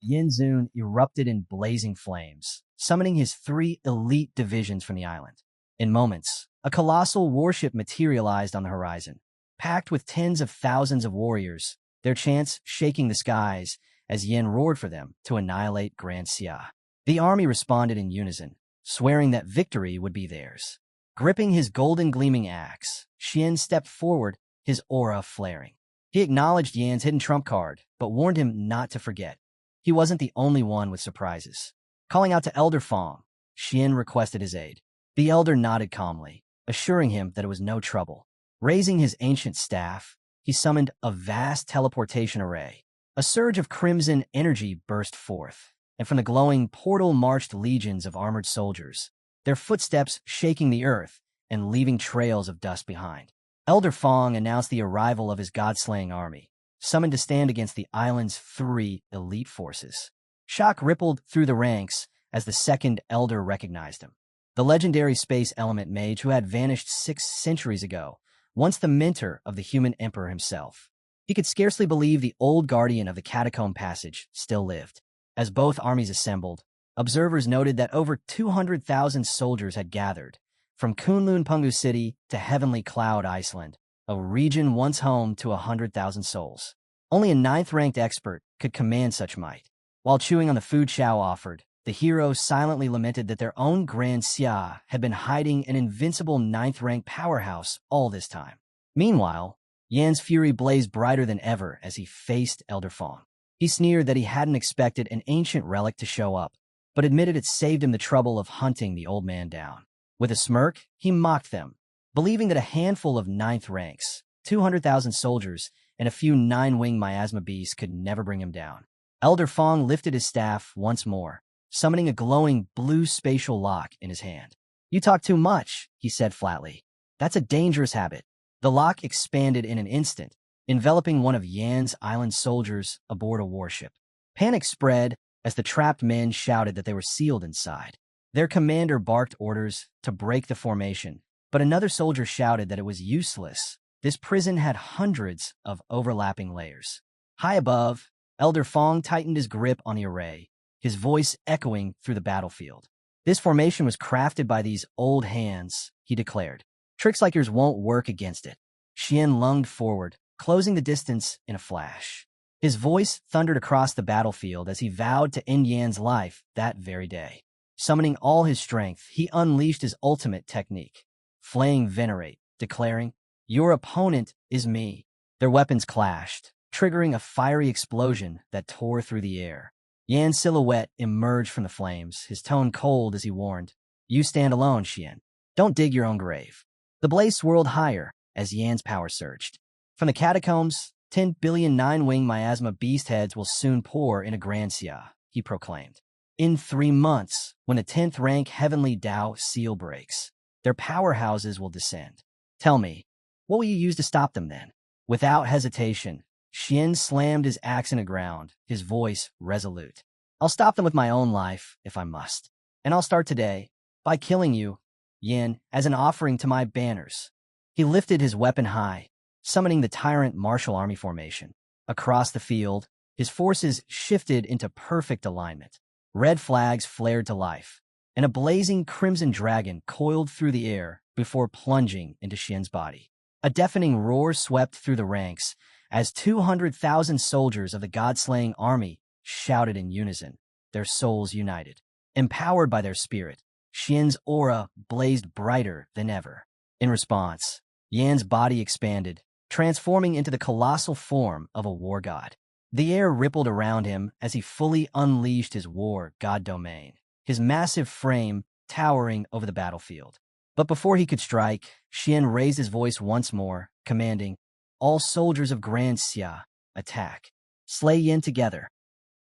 Yin Zun erupted in blazing flames, summoning his 3 elite divisions from the island. In moments, a colossal warship materialized on the horizon, packed with tens of thousands of warriors, their chants shaking the skies as Yin roared for them to annihilate Grand Xia. The army responded in unison, swearing that victory would be theirs. Gripping his golden gleaming axe, Xian stepped forward, his aura flaring. He acknowledged Yan's hidden trump card, but warned him not to forget. He wasn't the only one with surprises. Calling out to Elder Fong, Xian requested his aid. The elder nodded calmly, assuring him that it was no trouble. Raising his ancient staff, he summoned a vast teleportation array. A surge of crimson energy burst forth, and from the glowing portal marched legions of armored soldiers, their footsteps shaking the earth and leaving trails of dust behind. Elder Fong announced the arrival of his god-slaying army, summoned to stand against the island's 3 elite forces. Shock rippled through the ranks as the second elder recognized him. The legendary space element mage who had vanished 6 centuries ago, once the mentor of the human emperor himself. He could scarcely believe the old guardian of the catacomb passage still lived. As both armies assembled, observers noted that over 200,000 soldiers had gathered, from Kunlun Pungu City to Heavenly Cloud Iceland, a region once home to 100,000 souls. Only a 9th-ranked expert could command such might. While chewing on the food Xiao offered, the hero silently lamented that their own Grand Xia had been hiding an invincible 9th-ranked powerhouse all this time. Meanwhile, Yan's fury blazed brighter than ever as he faced Elder Fong. He sneered that he hadn't expected an ancient relic to show up, but admitted it saved him the trouble of hunting the old man down. With a smirk, he mocked them, believing that a handful of 9th ranks, 200,000 soldiers, and a few 9-winged miasma beasts could never bring him down. Elder Fong lifted his staff once more, summoning a glowing blue spatial lock in his hand. You talk too much, he said flatly. That's a dangerous habit. The lock expanded in an instant, enveloping one of Yan's island soldiers aboard a warship. Panic spread as the trapped men shouted that they were sealed inside. Their commander barked orders to break the formation, but another soldier shouted that it was useless. This prison had hundreds of overlapping layers. High above, Elder Fong tightened his grip on the array, his voice echoing through the battlefield. This formation was crafted by these old hands, he declared. Tricks like yours won't work against it. Xian lunged forward, closing the distance in a flash. His voice thundered across the battlefield as he vowed to end Yan's life that very day. Summoning all his strength, he unleashed his ultimate technique, Flaying Venerate, declaring, "Your opponent is me." Their weapons clashed, triggering a fiery explosion that tore through the air. Yan's silhouette emerged from the flames, his tone cold as he warned, "You stand alone, Xian. Don't dig your own grave." The blaze swirled higher as Yan's power surged. From the catacombs, 10 billion nine-wing miasma beast heads will soon pour into Grand Xia, he proclaimed. In 3 months, when the 10th rank Heavenly Tao seal breaks, their powerhouses will descend. Tell me, what will you use to stop them then? Without hesitation, Xian slammed his axe in the ground, his voice resolute. I'll stop them with my own life, if I must. And I'll start today, by killing you, Yin, as an offering to my banners. He lifted his weapon high, summoning the tyrant martial army formation. Across the field, his forces shifted into perfect alignment. Red flags flared to life, and a blazing crimson dragon coiled through the air before plunging into Xian's body. A deafening roar swept through the ranks as 200,000 soldiers of the god-slaying army shouted in unison, their souls united. Empowered by their spirit, Xian's aura blazed brighter than ever. In response, Yan's body expanded, transforming into the colossal form of a war god. The air rippled around him as he fully unleashed his war god domain, his massive frame towering over the battlefield. But before he could strike, Xian raised his voice once more, commanding, "All soldiers of Grand Xia, attack. Slay Yin together."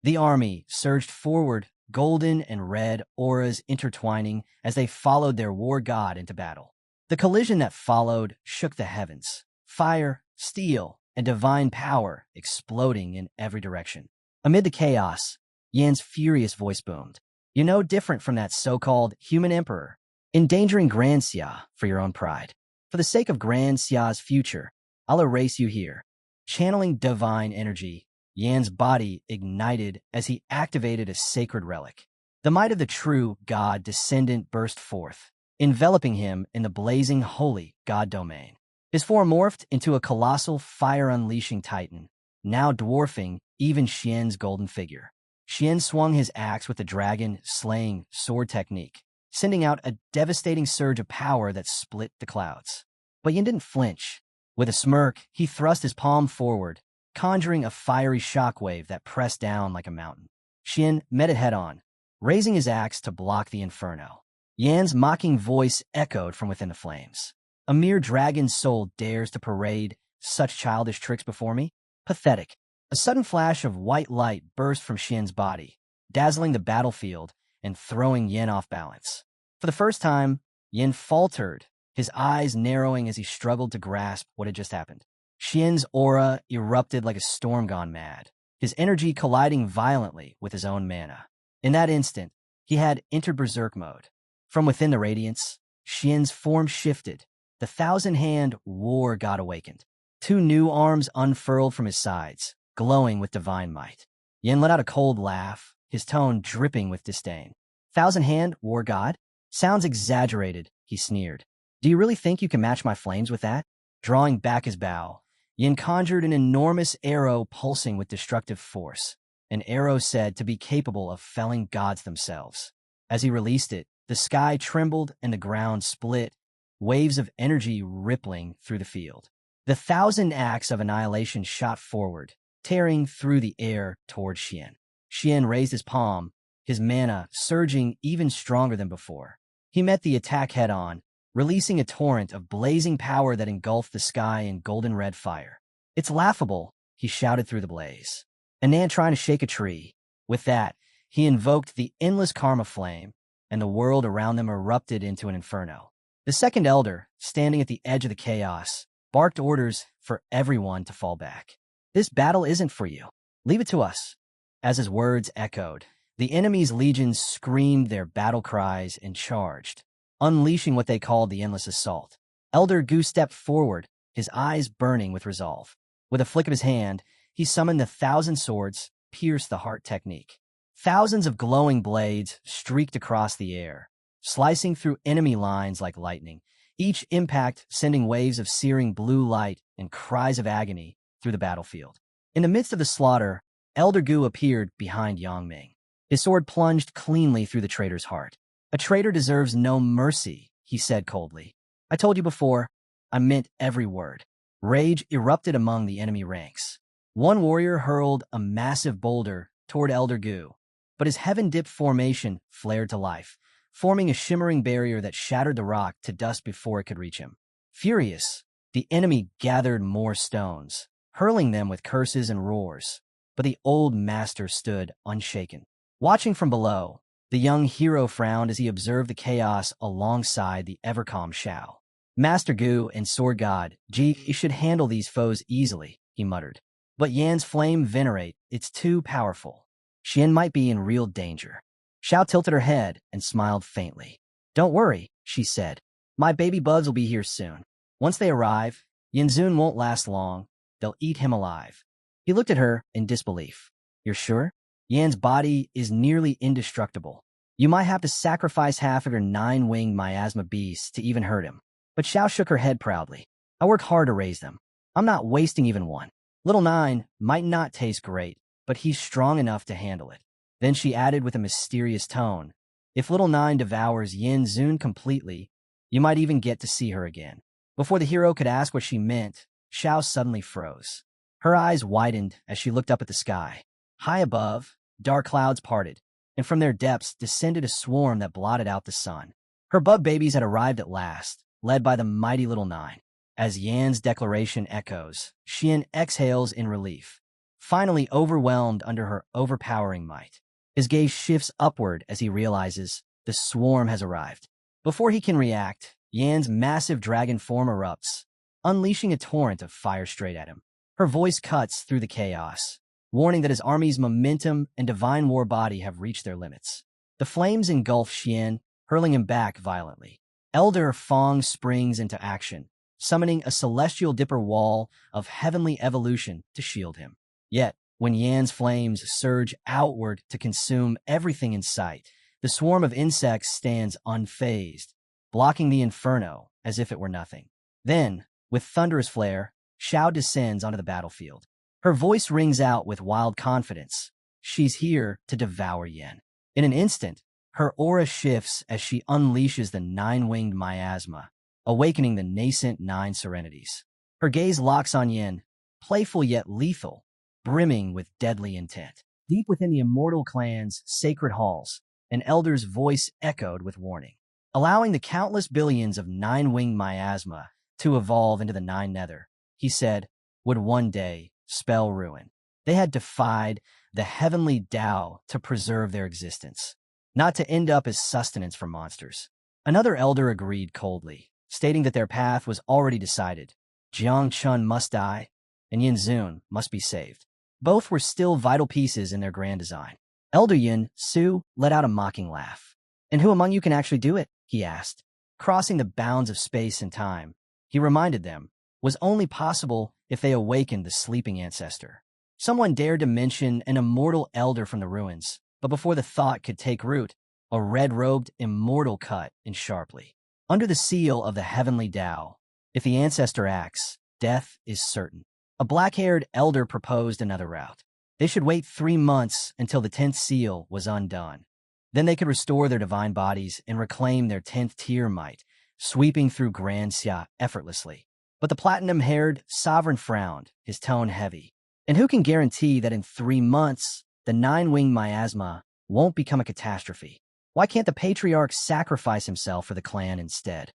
The army surged forward, golden and red auras intertwining as they followed their war god into battle. The collision that followed shook the heavens. Fire, steel, and divine power exploding in every direction. Amid the chaos, Yan's furious voice boomed. "You're no different from that so-called human emperor, endangering Grand Xia for your own pride. For the sake of Grand Xia's future, I'll erase you here." Channeling divine energy, Yan's body ignited as he activated a sacred relic. The might of the true god descendant burst forth, enveloping him in the blazing holy god domain. His form morphed into a colossal fire-unleashing titan, now dwarfing even Xian's golden figure. Xian swung his axe with the dragon-slaying sword technique, sending out a devastating surge of power that split the clouds. But Yin didn't flinch. With a smirk, he thrust his palm forward, conjuring a fiery shockwave that pressed down like a mountain. Xian met it head-on, raising his axe to block the inferno. Yan's mocking voice echoed from within the flames. "A mere dragon's soul dares to parade such childish tricks before me? Pathetic." A sudden flash of white light burst from Xian's body, dazzling the battlefield and throwing Yin off balance. For the first time, Yin faltered, his eyes narrowing as he struggled to grasp what had just happened. Xian's aura erupted like a storm gone mad, his energy colliding violently with his own mana. In that instant, he had entered berserk mode. From within the radiance, Xian's form shifted. The thousand-hand war god awakened. 2 new arms unfurled from his sides, glowing with divine might. Yin let out a cold laugh, his tone dripping with disdain. "Thousand-hand war god? Sounds exaggerated," he sneered. "Do you really think you can match my flames with that?" Drawing back his bow, Yin conjured an enormous arrow pulsing with destructive force, an arrow said to be capable of felling gods themselves. As he released it, the sky trembled and the ground split, waves of energy rippling through the field. The 1,000 axe of annihilation shot forward, tearing through the air toward Xian. Xian raised his palm, his mana surging even stronger than before. He met the attack head-on, releasing a torrent of blazing power that engulfed the sky in golden red fire. "It's laughable," he shouted through the blaze. A man trying to shake a tree. With that, he invoked the endless karma flame, and the world around them erupted into an inferno. The second elder, standing at the edge of the chaos, barked orders for everyone to fall back. This battle isn't for you. Leave it to us. As his words echoed, the enemy's legions screamed their battle cries and charged, unleashing what they called the endless assault. Elder Gu stepped forward, his eyes burning with resolve. With a flick of his hand, he summoned the thousand swords, pierce the heart technique. Thousands of glowing blades streaked across the air, slicing through enemy lines like lightning, each impact sending waves of searing blue light and cries of agony through the battlefield. In the midst of the slaughter, Elder Gu appeared behind Yang Ming. His sword plunged cleanly through the traitor's heart. "A traitor deserves no mercy," he said coldly. "I told you before, I meant every word." Rage erupted among the enemy ranks. One warrior hurled a massive boulder toward Elder Gu, but his heaven-dipped formation flared to life, forming a shimmering barrier that shattered the rock to dust before it could reach him. Furious, the enemy gathered more stones, hurling them with curses and roars, but the old master stood unshaken. Watching from below, the young hero frowned as he observed the chaos alongside the ever-calm Xiao. "Master Gu and Sword God, Ji should handle these foes easily," he muttered. "But Yan's flame venerate, it's too powerful. Xian might be in real danger." Xiao tilted her head and smiled faintly. "Don't worry," she said. "My baby buds will be here soon. Once they arrive, Yanzun won't last long. They'll eat him alive." He looked at her in disbelief. "You're sure? Yan's body is nearly indestructible. You might have to sacrifice half of your 9-winged miasma beasts to even hurt him." But Xiao shook her head proudly. "I worked hard to raise them. I'm not wasting even one. Little 9 might not taste great, but he's strong enough to handle it." Then she added with a mysterious tone, "If little 9 devours Yin Zun completely, you might even get to see her again." Before the hero could ask what she meant, Xiao suddenly froze. Her eyes widened as she looked up at the sky. High above, dark clouds parted, and from their depths descended a swarm that blotted out the sun. Her bug babies had arrived at last, led by the mighty little 9. As Yan's declaration echoes, Xian exhales in relief, finally overwhelmed under her overpowering might. His gaze shifts upward as he realizes the swarm has arrived. Before he can react, Yan's massive dragon form erupts, unleashing a torrent of fire straight at him. Her voice cuts through the chaos, warning that his army's momentum and divine war body have reached their limits. The flames engulf Xian, hurling him back violently. Elder Fong springs into action, summoning a celestial dipper wall of heavenly evolution to shield him. Yet, when Yan's flames surge outward to consume everything in sight, the swarm of insects stands unfazed, blocking the inferno as if it were nothing. Then, with thunderous flare, Xiao descends onto the battlefield. Her voice rings out with wild confidence. She's here to devour Yan. In an instant, her aura shifts as she unleashes the 9-winged miasma, awakening the nascent 9 serenities. Her gaze locks on Yin, playful yet lethal, brimming with deadly intent. Deep within the immortal clan's sacred halls, an elder's voice echoed with warning. Allowing the countless billions of 9-winged miasma to evolve into the 9 nether, he said, would one day spell ruin. They had defied the heavenly Tao to preserve their existence, not to end up as sustenance for monsters. Another elder agreed coldly, stating that their path was already decided. Jiang Chun must die, and Yin Zun must be saved. Both were still vital pieces in their grand design. Elder Yin Su let out a mocking laugh. "And who among you can actually do it?" he asked. Crossing the bounds of space and time, he reminded them, was only possible if they awakened the sleeping ancestor. Someone dared to mention an immortal elder from the ruins, but before the thought could take root, a red-robed immortal cut in sharply. Under the seal of the heavenly Tao, if the ancestor acts, death is certain. A black-haired elder proposed another route. They should wait 3 months until the 10th seal was undone. Then they could restore their divine bodies and reclaim their 10th tier might, sweeping through Grand Xia effortlessly. But the platinum-haired sovereign frowned, his tone heavy. And who can guarantee that in 3 months, the 9-winged miasma won't become a catastrophe? Why can't the patriarch sacrifice himself for the clan instead?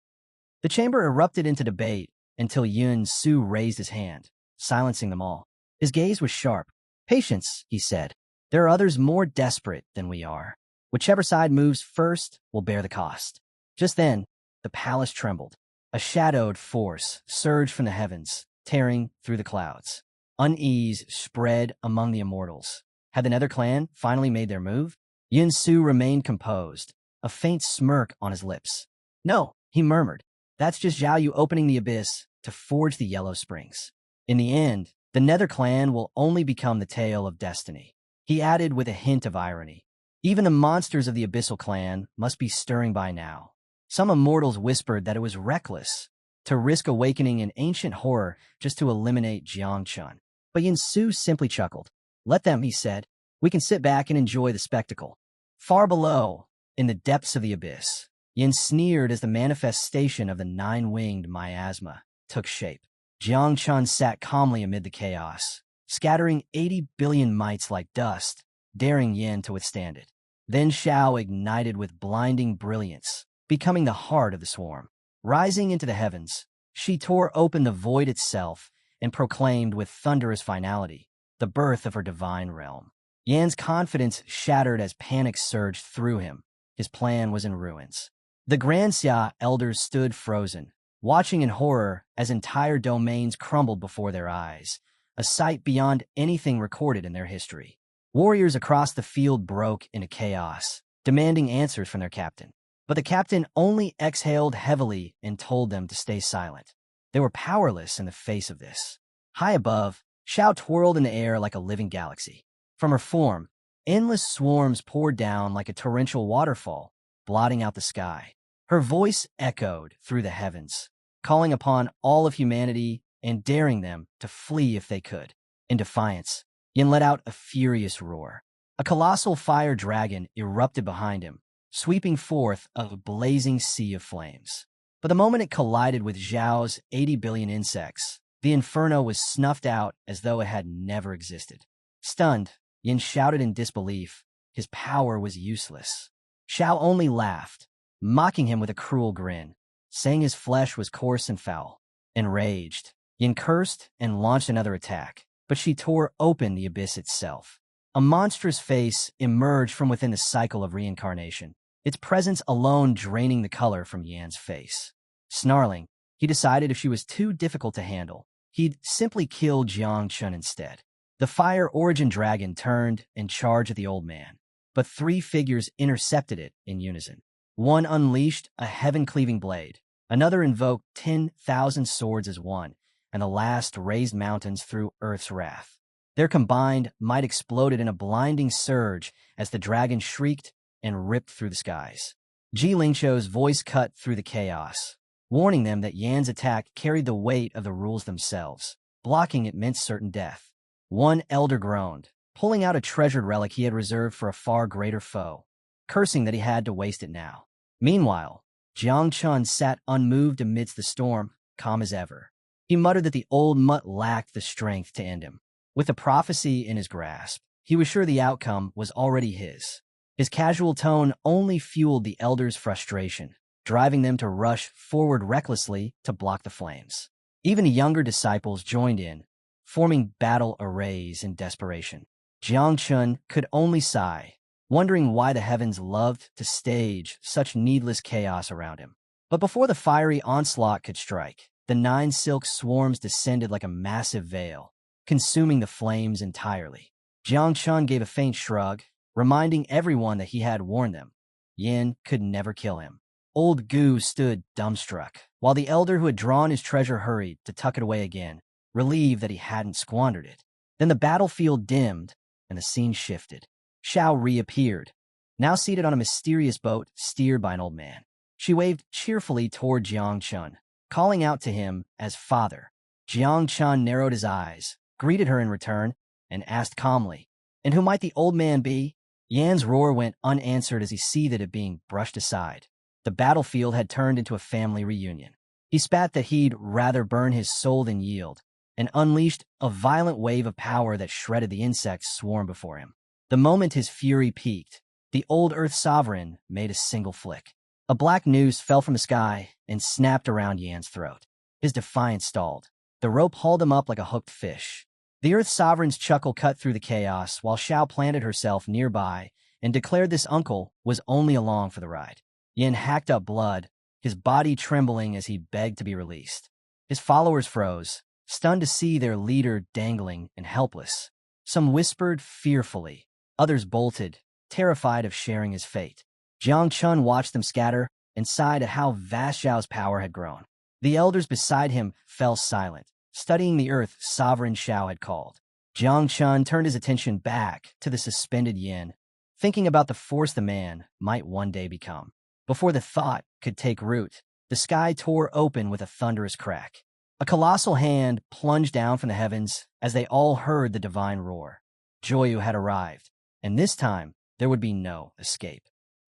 The chamber erupted into debate until Yun Su raised his hand, silencing them all. His gaze was sharp, Patience, he said. There are others more desperate than we are. Whichever side moves first will bear the cost. Just then, the palace trembled. A shadowed force surged from the heavens, tearing through the clouds. Unease spread among the immortals. Had the Nether clan finally made their move? Yin Su remained composed, a faint smirk on his lips. No, he murmured. That's just Zhao Yu opening the abyss to forge the Yellow Springs. In the end, the Nether clan will only become the tale of destiny. He added with a hint of irony. Even the monsters of the Abyssal clan must be stirring by now. Some immortals whispered that it was reckless to risk awakening an ancient horror just to eliminate Jiang Chun. But Yin Su simply chuckled. Let them, he said. We can sit back and enjoy the spectacle. Far below, in the depths of the abyss, Yin sneered as the manifestation of the nine-winged miasma took shape. Jiang Chun sat calmly amid the chaos, scattering 80 billion mites like dust, daring Yin to withstand it. Then Xiao ignited with blinding brilliance, becoming the heart of the swarm. Rising into the heavens, she tore open the void itself and proclaimed with thunderous finality the birth of her divine realm. Yan's confidence shattered as panic surged through him. His plan was in ruins. The Grand Xia elders stood frozen, watching in horror as entire domains crumbled before their eyes, a sight beyond anything recorded in their history. Warriors across the field broke into chaos, demanding answers from their captain. But the captain only exhaled heavily and told them to stay silent. They were powerless in the face of this. High above, Xiao twirled in the air like a living galaxy. From her form, endless swarms poured down like a torrential waterfall, blotting out the sky. Her voice echoed through the heavens, calling upon all of humanity and daring them to flee if they could. In defiance, Yin let out a furious roar. A colossal fire dragon erupted behind him, sweeping forth a blazing sea of flames. But the moment it collided with Zhao's 80 billion insects, the inferno was snuffed out as though it had never existed. Stunned, Yin shouted in disbelief. His power was useless. Xiao only laughed, mocking him with a cruel grin, saying his flesh was coarse and foul. Enraged, Yin cursed and launched another attack, but she tore open the abyss itself. A monstrous face emerged from within the cycle of reincarnation, its presence alone draining the color from Yan's face. Snarling, he decided if she was too difficult to handle, he'd simply kill Jiang Chun instead. The Fire Origin Dragon turned and charged at the old man, but three figures intercepted it in unison. One unleashed a heaven-cleaving blade, another invoked 10,000 swords as one, and the last raised mountains through Earth's wrath. Their combined might exploded in a blinding surge as the dragon shrieked and ripped through the skies. Ji Lingqiu's voice cut through the chaos, warning them that Yan's attack carried the weight of the rules themselves. Blocking it meant certain death. One elder groaned, pulling out a treasured relic he had reserved for a far greater foe, cursing that he had to waste it now. Meanwhile, Jiang Chun sat unmoved amidst the storm, calm as ever. He muttered that the old mutt lacked the strength to end him. With the prophecy in his grasp, he was sure the outcome was already his. His casual tone only fueled the elders' frustration, driving them to rush forward recklessly to block the flames. Even the younger disciples joined in, forming battle arrays in desperation. Jiang Chun could only sigh, wondering why the heavens loved to stage such needless chaos around him. But before the fiery onslaught could strike, the 9 silk swarms descended like a massive veil, consuming the flames entirely. Jiang Chun gave a faint shrug, reminding everyone that he had warned them. Yin could never kill him. Old Gu stood dumbstruck, while the elder who had drawn his treasure hurried to tuck it away again, relieved that he hadn't squandered it. Then the battlefield dimmed, and the scene shifted. Xiao reappeared, now seated on a mysterious boat steered by an old man. She waved cheerfully toward Jiang Chun, calling out to him as father. Jiang Chun narrowed his eyes, greeted her in return, and asked calmly, "And who might the old man be?" Yan's roar went unanswered as he seethed at being brushed aside. The battlefield had turned into a family reunion. He spat that he'd rather burn his soul than yield, and unleashed a violent wave of power that shredded the insects swarm before him. The moment his fury peaked, the old Earth Sovereign made a single flick. A black noose fell from the sky and snapped around Yan's throat. His defiance stalled. The rope hauled him up like a hooked fish. The Earth Sovereign's chuckle cut through the chaos while Xiao planted herself nearby and declared this uncle was only along for the ride. Yin hacked up blood, his body trembling as he begged to be released. His followers froze, stunned to see their leader dangling and helpless. Some whispered fearfully, others bolted, terrified of sharing his fate. Jiang Chun watched them scatter and sighed at how vast Xiao's power had grown. The elders beside him fell silent, studying the earth sovereign Xiao had called. Jiang Chun turned his attention back to the suspended Yin, thinking about the force the man might one day become. Before the thought could take root, the sky tore open with a thunderous crack. A colossal hand plunged down from the heavens as they all heard the divine roar. Joyu had arrived, and this time there would be no escape.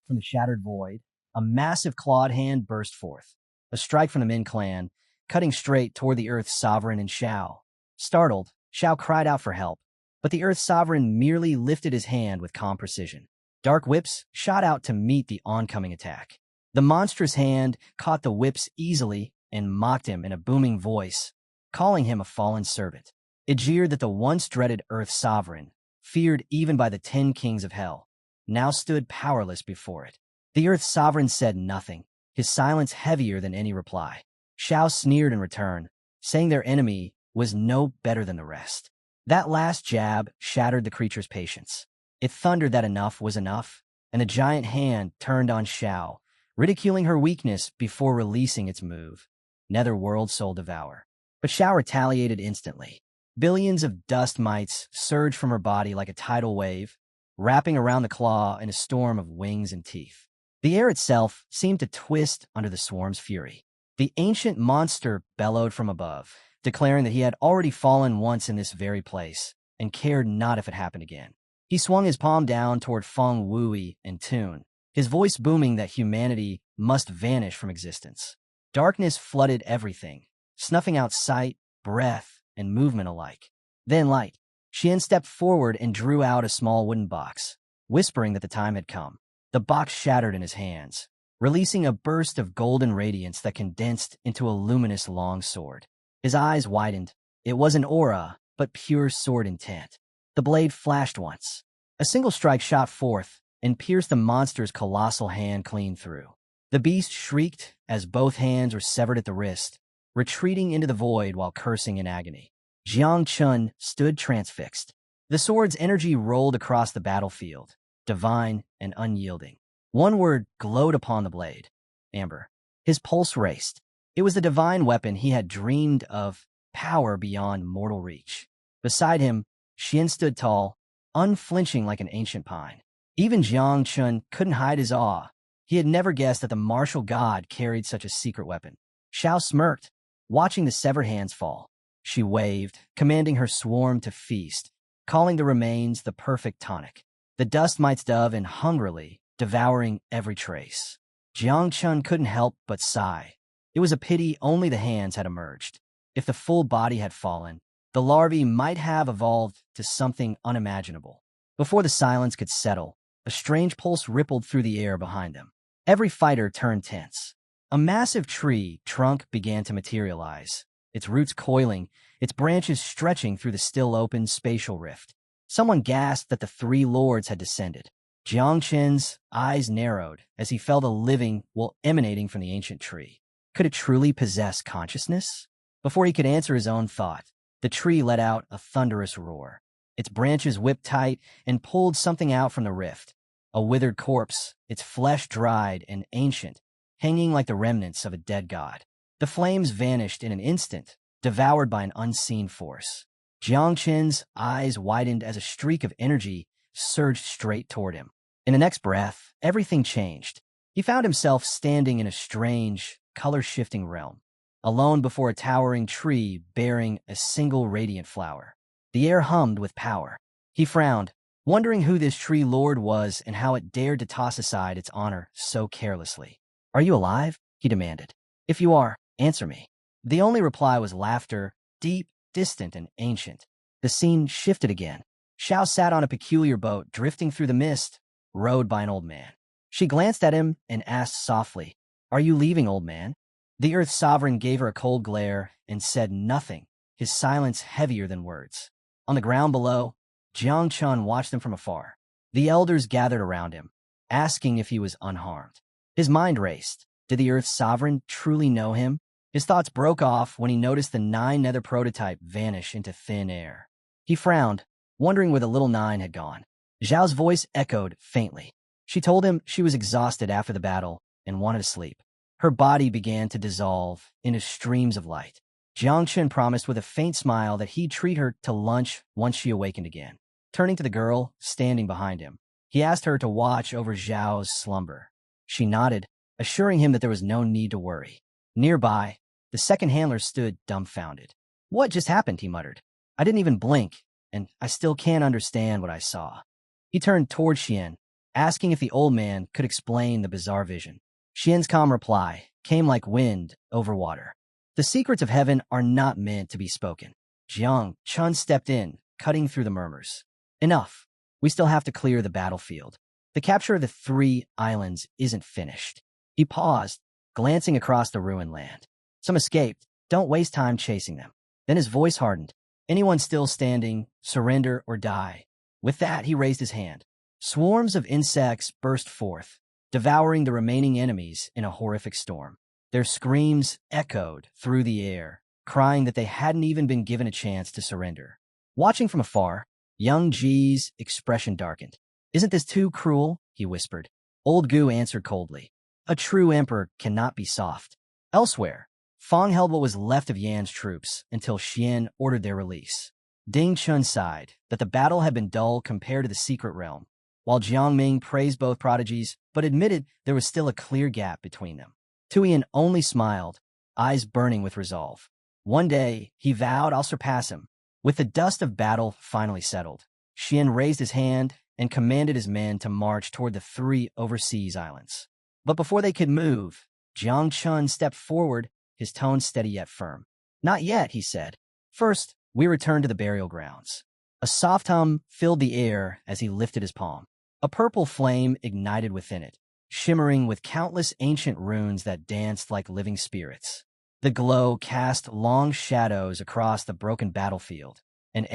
From the shattered void, a massive clawed hand burst forth, a strike from the Min clan, cutting straight toward the Earth's sovereign and Xiao. Startled, Xiao cried out for help, but the Earth's sovereign merely lifted his hand with calm precision. Dark whips shot out to meet the oncoming attack. The monstrous hand caught the whips easily and mocked him in a booming voice, calling him a fallen servant. It jeered that the once dreaded Earth Sovereign, feared even by the 10 kings of hell, now stood powerless before it. The Earth Sovereign said nothing, his silence heavier than any reply. Xiao sneered in return, saying their enemy was no better than the rest. That last jab shattered the creature's patience. It thundered that enough was enough, and the giant hand turned on Xiao, ridiculing her weakness before releasing its move. Netherworld Soul Devour. But Xiao retaliated instantly. Billions of dust mites surged from her body like a tidal wave, wrapping around the claw in a storm of wings and teeth. The air itself seemed to twist under the swarm's fury. The ancient monster bellowed from above, declaring that he had already fallen once in this very place, and cared not if it happened again. He swung his palm down toward Feng Wui and Tun, his voice booming that humanity must vanish from existence. Darkness flooded everything, snuffing out sight, breath, and movement alike. Then light. Xian stepped forward and drew out a small wooden box, whispering that the time had come. The box shattered in his hands, releasing a burst of golden radiance that condensed into a luminous long sword. His eyes widened. It was an aura, but pure sword intent. The blade flashed once. A single strike shot forth and pierced the monster's colossal hand clean through. The beast shrieked as both hands were severed at the wrist, retreating into the void while cursing in agony. Jiang Chun stood transfixed. The sword's energy rolled across the battlefield, divine and unyielding. One word glowed upon the blade: amber. His pulse raced. It was the divine weapon he had dreamed of, power beyond mortal reach. Beside him, Xian stood tall, unflinching like an ancient pine. Even Jiang Chun couldn't hide his awe. He had never guessed that the martial god carried such a secret weapon. Xiao smirked, watching the severed hands fall. She waved, commanding her swarm to feast, calling the remains the perfect tonic. The dust mites dove in hungrily, devouring every trace. Jiang Chun couldn't help but sigh. It was a pity only the hands had emerged. If the full body had fallen, the larvae might have evolved to something unimaginable. Before the silence could settle, a strange pulse rippled through the air behind them. Every fighter turned tense. A massive tree trunk began to materialize, its roots coiling, its branches stretching through the still open spatial rift. Someone gasped that the 3 lords had descended. Jiang Chen's eyes narrowed as he felt a living will emanating from the ancient tree. Could it truly possess consciousness? Before he could answer his own thought, the tree let out a thunderous roar. Its branches whipped tight and pulled something out from the rift. A withered corpse, its flesh dried and ancient, hanging like the remnants of a dead god. The flames vanished in an instant, devoured by an unseen force. Jiang Chen's eyes widened as a streak of energy surged straight toward him. In the next breath, everything changed. He found himself standing in a strange, color-shifting realm, alone before a towering tree bearing a single radiant flower. The air hummed with power. He frowned, wondering who this tree lord was and how it dared to toss aside its honor so carelessly. "Are you alive?" he demanded. "If you are, answer me." The only reply was laughter, deep, distant, and ancient. The scene shifted again. Xiao sat on a peculiar boat drifting through the mist, rowed by an old man. She glanced at him and asked softly, "Are you leaving, old man?" The Earth Sovereign gave her a cold glare and said nothing, his silence heavier than words. On the ground below, Jiang Chun watched them from afar. The elders gathered around him, asking if he was unharmed. His mind raced. Did the Earth's sovereign truly know him? His thoughts broke off when he noticed the 9 nether prototype vanish into thin air. He frowned, wondering where the little 9 had gone. Zhao's voice echoed faintly. She told him she was exhausted after the battle and wanted to sleep. Her body began to dissolve into streams of light. Jiang Chun promised with a faint smile that he'd treat her to lunch once she awakened again. Turning to the girl standing behind him, he asked her to watch over Zhao's slumber. She nodded, assuring him that there was no need to worry. Nearby, the second handler stood dumbfounded. "What just happened?" he muttered. "I didn't even blink, and I still can't understand what I saw." He turned toward Xian, asking if the old man could explain the bizarre vision. Xian's calm reply came like wind over water. "The secrets of heaven are not meant to be spoken." Jiang Chun stepped in, cutting through the murmurs. "Enough. We still have to clear the battlefield. The capture of the 3 islands isn't finished." He paused, glancing across the ruined land. "Some escaped. Don't waste time chasing them." Then his voice hardened. "Anyone still standing, surrender or die." With that, he raised his hand. Swarms of insects burst forth, devouring the remaining enemies in a horrific storm. Their screams echoed through the air, crying that they hadn't even been given a chance to surrender. Watching from afar, young Ji's expression darkened. "Isn't this too cruel?" he whispered. Old Gu answered coldly. "A true emperor cannot be soft." Elsewhere, Fang held what was left of Yan's troops until Xian ordered their release. Ding Chun sighed that the battle had been dull compared to the secret realm, while Jiang Ming praised both prodigies but admitted there was still a clear gap between them. Tuyen only smiled, eyes burning with resolve. One day, he vowed, "I'll surpass him." With the dust of battle finally settled, Xian raised his hand and commanded his men to march toward the 3 overseas islands. But before they could move, Jiang Chun stepped forward, his tone steady yet firm. "Not yet," he said. "First, we return to the burial grounds." A soft hum filled the air as he lifted his palm. A purple flame ignited within it, shimmering with countless ancient runes that danced like living spirits. The glow cast long shadows across the broken battlefield, and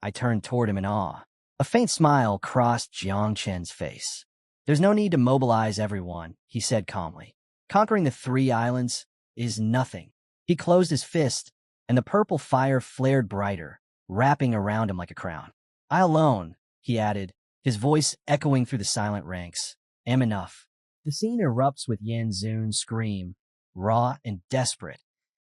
I turned toward him in awe. A faint smile crossed Jiang Chen's face. "There's no need to mobilize everyone," he said calmly. "Conquering the 3 islands is nothing." He closed his fist, and the purple fire flared brighter, wrapping around him like a crown. "I alone," he added, his voice echoing through the silent ranks, "am enough." The scene erupts with Yan Zun's scream, raw and desperate,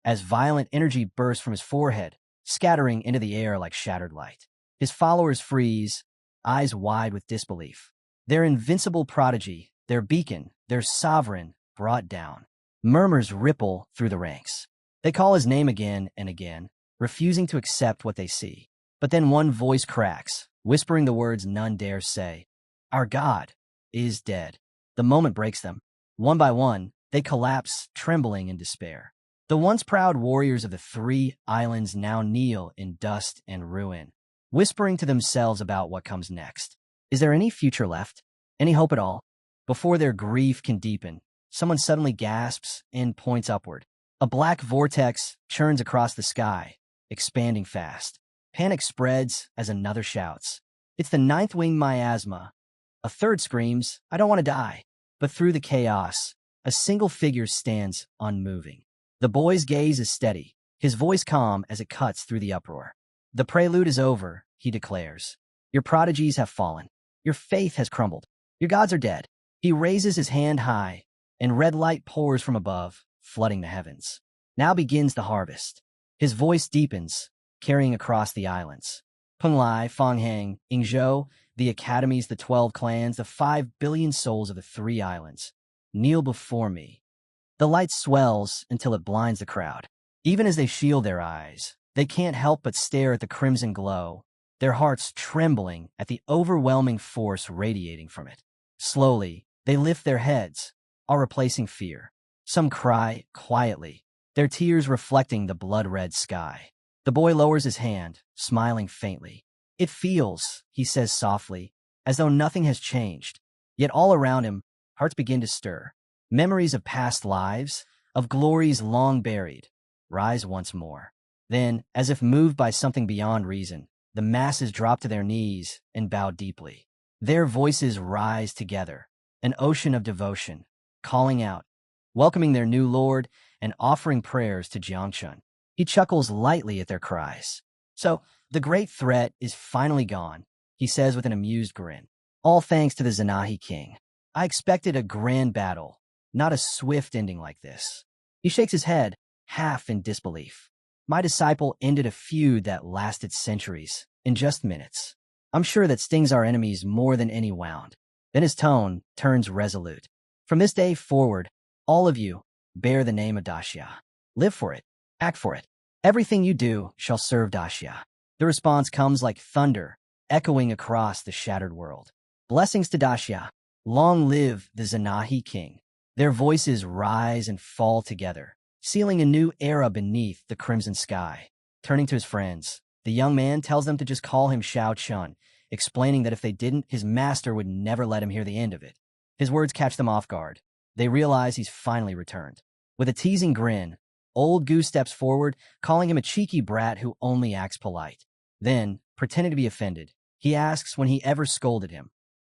as violent energy bursts from his forehead, scattering into the air like shattered light. His followers freeze, eyes wide with disbelief. Their invincible prodigy, their beacon, their sovereign, brought down. Murmurs ripple through the ranks. They call his name again and again, refusing to accept what they see. But then one voice cracks, whispering the words none dare say. "Our God is dead." The moment breaks them. One by one, they collapse, trembling in despair. The once proud warriors of the 3 islands now kneel in dust and ruin, whispering to themselves about what comes next. Is there any future left? Any hope at all? Before their grief can deepen, someone suddenly gasps and points upward. A black vortex churns across the sky, expanding fast. Panic spreads as another shouts, "It's the 9th wing miasma." A third screams, "I don't want to die." But through the chaos, a single figure stands unmoving. The boy's gaze is steady, his voice calm as it cuts through the uproar. "The prelude is over," he declares. "Your prodigies have fallen. Your faith has crumbled. Your gods are dead." He raises his hand high, and red light pours from above, flooding the heavens. Now begins the harvest. His voice deepens, carrying across the islands. Penglai, Fanghang, Yingzhou, the academies, the 12 clans, the 5 billion souls of the 3 islands, kneel before me. The light swells until it blinds the crowd. Even as they shield their eyes, they can't help but stare at the crimson glow, their hearts trembling at the overwhelming force radiating from it. Slowly, they lift their heads, all replacing fear. Some cry quietly, their tears reflecting the blood-red sky. The boy lowers his hand, smiling faintly. "It feels," he says softly, "as though nothing has changed." Yet all around him, hearts begin to stir. Memories of past lives, of glories long buried, rise once more. Then, as if moved by something beyond reason, the masses drop to their knees and bow deeply. Their voices rise together, an ocean of devotion, calling out, welcoming their new lord, and offering prayers to Jiangchun. He chuckles lightly at their cries. So, the great threat is finally gone, he says with an amused grin. All thanks to the Zanahi king. I expected a grand battle, not a swift ending like this. He shakes his head, half in disbelief. My disciple ended a feud that lasted centuries, in just minutes. I'm sure that stings our enemies more than any wound. Then his tone turns resolute. From this day forward, all of you bear the name of Daxia. Live for it. Act for it. Everything you do shall serve Daxia. The response comes like thunder, echoing across the shattered world. Blessings to Daxia. Long live the Zanahi king. Their voices rise and fall together, sealing a new era beneath the crimson sky. Turning to his friends, the young man tells them to just call him Shao Chun, explaining that if they didn't, his master would never let him hear the end of it. His words catch them off guard. They realize he's finally returned. With a teasing grin, Old Goose steps forward, calling him a cheeky brat who only acts polite. Then, pretending to be offended, he asks when he ever scolded him,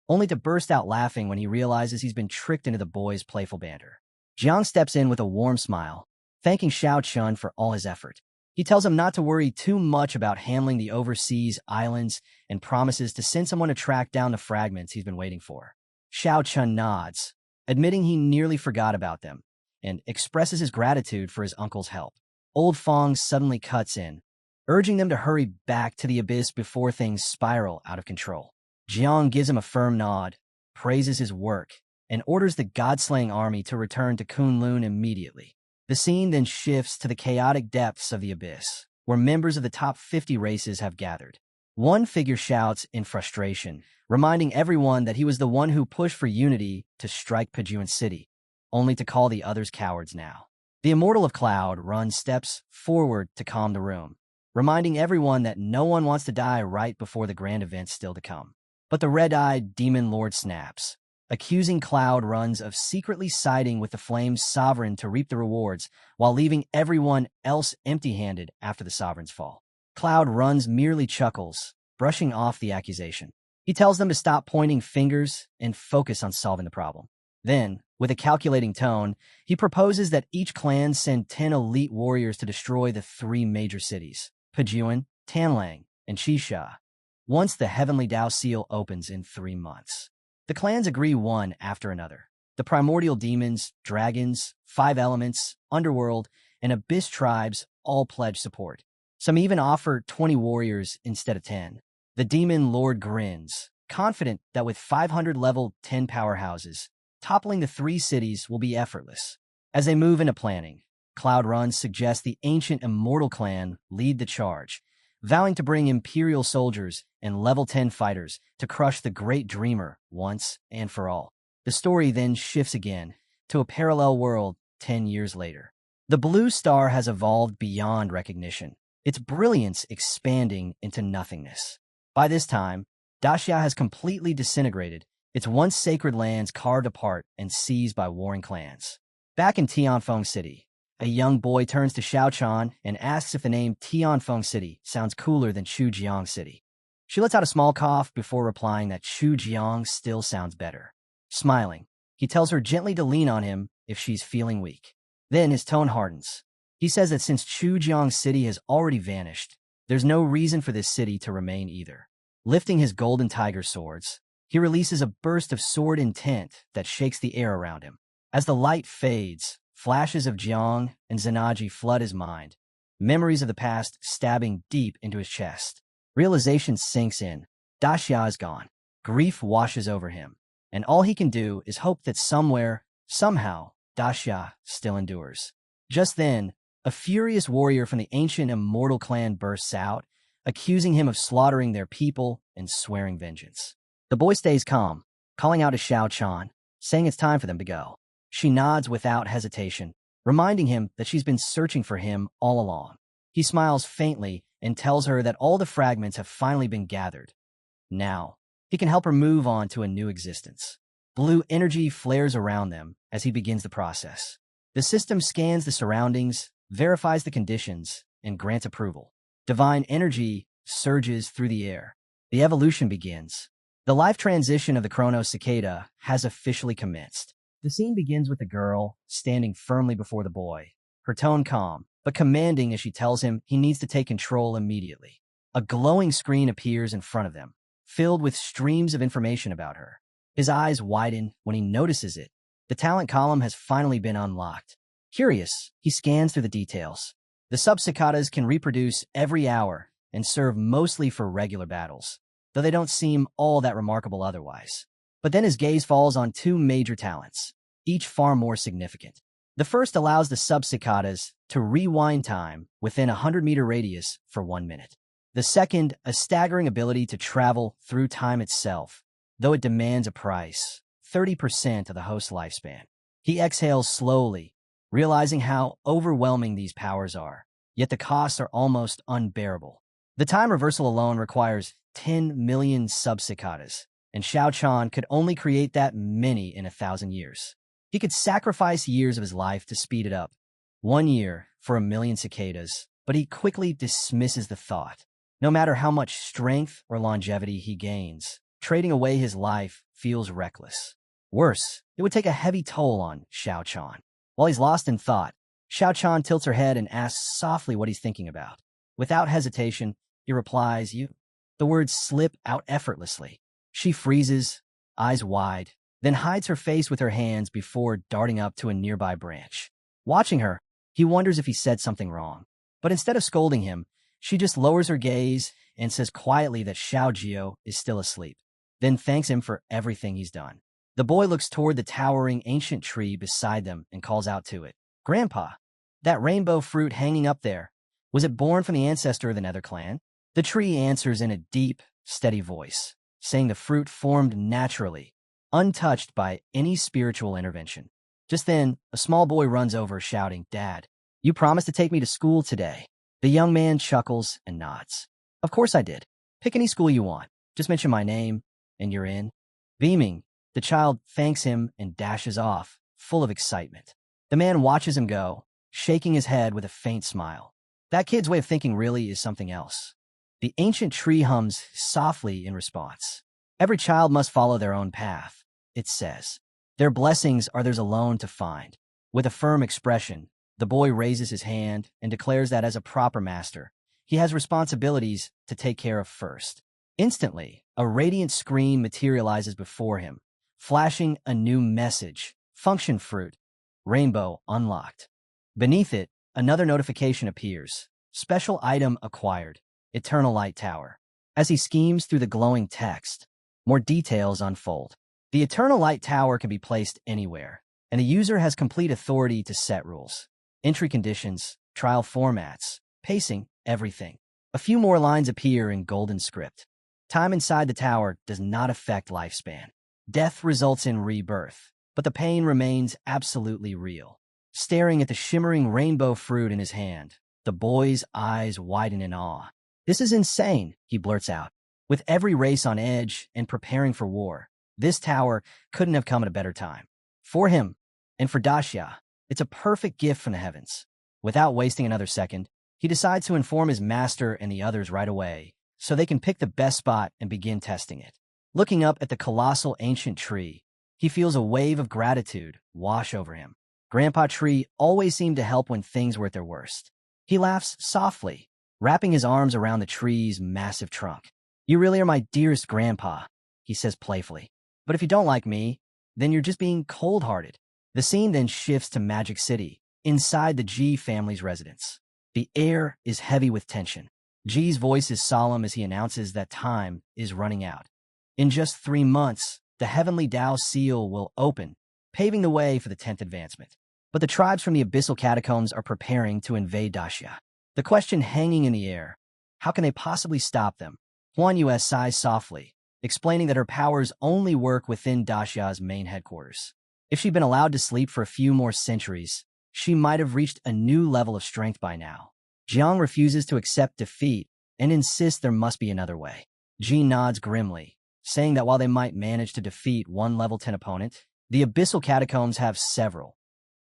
only to burst out laughing when he realizes he's been tricked into the boy's playful banter. Jiang steps in with a warm smile, thanking Shao Chun for all his effort. He tells him not to worry too much about handling the overseas islands and promises to send someone to track down the fragments he's been waiting for. Shao Chun nods, admitting he nearly forgot about them, and expresses his gratitude for his uncle's help. Old Fong suddenly cuts in, urging them to hurry back to the abyss before things spiral out of control. Jiang gives him a firm nod, praises his work, and orders the God-slaying army to return to Kunlun immediately. The scene then shifts to the chaotic depths of the abyss, where members of the top 50 races have gathered. One figure shouts in frustration, reminding everyone that he was the one who pushed for unity to strike Pajuan City, only to call the others cowards now. The Immortal of Cloud Run steps forward to calm the room, reminding everyone that no one wants to die right before the grand event's still to come. But the red-eyed Demon Lord snaps, accusing Cloud Runs of secretly siding with the Flame's sovereign to reap the rewards, while leaving everyone else empty-handed after the sovereign's fall. Cloud Runs merely chuckles, brushing off the accusation. He tells them to stop pointing fingers and focus on solving the problem. Then, with a calculating tone, he proposes that each clan send 10 elite warriors to destroy the 3 major cities, Pajuan, Tanlang, and Chisha, once the Heavenly Dao Seal opens in 3 months. The clans agree one after another. The primordial demons, dragons, 5 elements, underworld, and abyss tribes all pledge support. Some even offer 20 warriors instead of 10. The Demon Lord grins, confident that with 500 level 10 powerhouses, toppling the 3 cities will be effortless. As they move into planning, Cloud Run suggests the ancient Immortal clan lead the charge, vowing to bring Imperial soldiers and level 10 fighters to crush the Great Dreamer once and for all. The story then shifts again to a parallel world 10 years later. The Blue Star has evolved beyond recognition, its brilliance expanding into nothingness. By this time, Daxia has completely disintegrated, its once sacred lands carved apart and seized by warring clans. Back in Tianfeng City, a young boy turns to Shao Chan and asks if the name Tianfeng City sounds cooler than Chujiang City. She lets out a small cough before replying that Chujiang still sounds better. Smiling, he tells her gently to lean on him if she's feeling weak. Then his tone hardens. He says that since Chujiang City has already vanished, there's no reason for this city to remain either. Lifting his golden tiger swords, he releases a burst of sword intent that shakes the air around him. As the light fades, flashes of Jiang and Zanaji flood his mind, memories of the past stabbing deep into his chest. Realization sinks in. Daxia is gone. Grief washes over him, and all he can do is hope that somewhere, somehow, Daxia still endures. Just then, a furious warrior from the ancient Immortal clan bursts out, accusing him of slaughtering their people and swearing vengeance. The boy stays calm, calling out to Shao Chan, saying it's time for them to go. She nods without hesitation, reminding him that she's been searching for him all along. He smiles faintly and tells her that all the fragments have finally been gathered. Now, he can help her move on to a new existence. Blue energy flares around them as he begins the process. The system scans the surroundings, verifies the conditions, and grants approval. Divine energy surges through the air. The evolution begins. The life transition of the Chronos cicada has officially commenced. The scene begins with the girl standing firmly before the boy, her tone calm, but commanding as she tells him he needs to take control immediately. A glowing screen appears in front of them, filled with streams of information about her. His eyes widen when he notices it. The talent column has finally been unlocked. Curious, he scans through the details. The sub-cicadas can reproduce every hour and serve mostly for regular battles, though they don't seem all that remarkable otherwise. But then his gaze falls on two major talents, each far more significant. The first allows the sub-cicadas to rewind time within a 100-meter radius for 1 minute. The second, a staggering ability to travel through time itself, though it demands a price, 30% of the host's lifespan. He exhales slowly, realizing how overwhelming these powers are, yet the costs are almost unbearable. The time reversal alone requires 10 million sub-cicadas, and Xiao Chan could only create that many in 1,000 years. He could sacrifice years of his life to speed it up. 1 year for 1 million cicadas, but he quickly dismisses the thought. No matter how much strength or longevity he gains, trading away his life feels reckless. Worse, it would take a heavy toll on Xiao Chan. While he's lost in thought, Xiao Chan tilts her head and asks softly what he's thinking about. Without hesitation, he replies, "You." The words slip out effortlessly. She freezes, eyes wide, then hides her face with her hands before darting up to a nearby branch. Watching her, he wonders if he said something wrong. But instead of scolding him, she just lowers her gaze and says quietly that Xiao Jiao is still asleep, then thanks him for everything he's done. The boy looks toward the towering ancient tree beside them and calls out to it, "Grandpa, that rainbow fruit hanging up there, was it born from the ancestor of the Nether clan?" The tree answers in a deep, steady voice, saying the fruit formed naturally, untouched by any spiritual intervention. Just then, a small boy runs over shouting, "Dad, you promised to take me to school today." The young man chuckles and nods. "Of course I did. Pick any school you want. Just mention my name, and you're in." Beaming, the child thanks him and dashes off, full of excitement. The man watches him go, shaking his head with a faint smile. That kid's way of thinking really is something else. The ancient tree hums softly in response. Every child must follow their own path, it says. Their blessings are theirs alone to find. With a firm expression, the boy raises his hand and declares that as a proper master, he has responsibilities to take care of first. Instantly, a radiant screen materializes before him, flashing a new message, "Function fruit, rainbow unlocked." Beneath it, another notification appears, "Special item acquired, Eternal Light Tower." As he schemes through the glowing text, more details unfold. The Eternal Light Tower can be placed anywhere, and the user has complete authority to set rules. Entry conditions, trial formats, pacing, everything. A few more lines appear in golden script. Time inside the tower does not affect lifespan. Death results in rebirth, but the pain remains absolutely real. Staring at the shimmering rainbow fruit in his hand, the boy's eyes widen in awe. "This is insane," he blurts out. With every race on edge and preparing for war, this tower couldn't have come at a better time. For him, and for Daxia, it's a perfect gift from the heavens. Without wasting another second, he decides to inform his master and the others right away, so they can pick the best spot and begin testing it. Looking up at the colossal ancient tree, he feels a wave of gratitude wash over him. Grandpa Tree always seemed to help when things were at their worst. He laughs softly, wrapping his arms around the tree's massive trunk. "You really are my dearest grandpa," he says playfully. "But if you don't like me, then you're just being cold-hearted." The scene then shifts to Magic City, inside the G family's residence. The air is heavy with tension. G's voice is solemn as he announces that time is running out. In just 3 months, the Heavenly Tao Seal will open, paving the way for the 10th advancement. But the tribes from the Abyssal Catacombs are preparing to invade Daxia. The question hanging in the air, how can they possibly stop them? Huan Yue sighs softly, explaining that her powers only work within Daxia's main headquarters. If she'd been allowed to sleep for a few more centuries, she might have reached a new level of strength by now. Jiang refuses to accept defeat and insists there must be another way. Ji nods grimly, saying that while they might manage to defeat one level 10 opponent, the Abyssal Catacombs have several,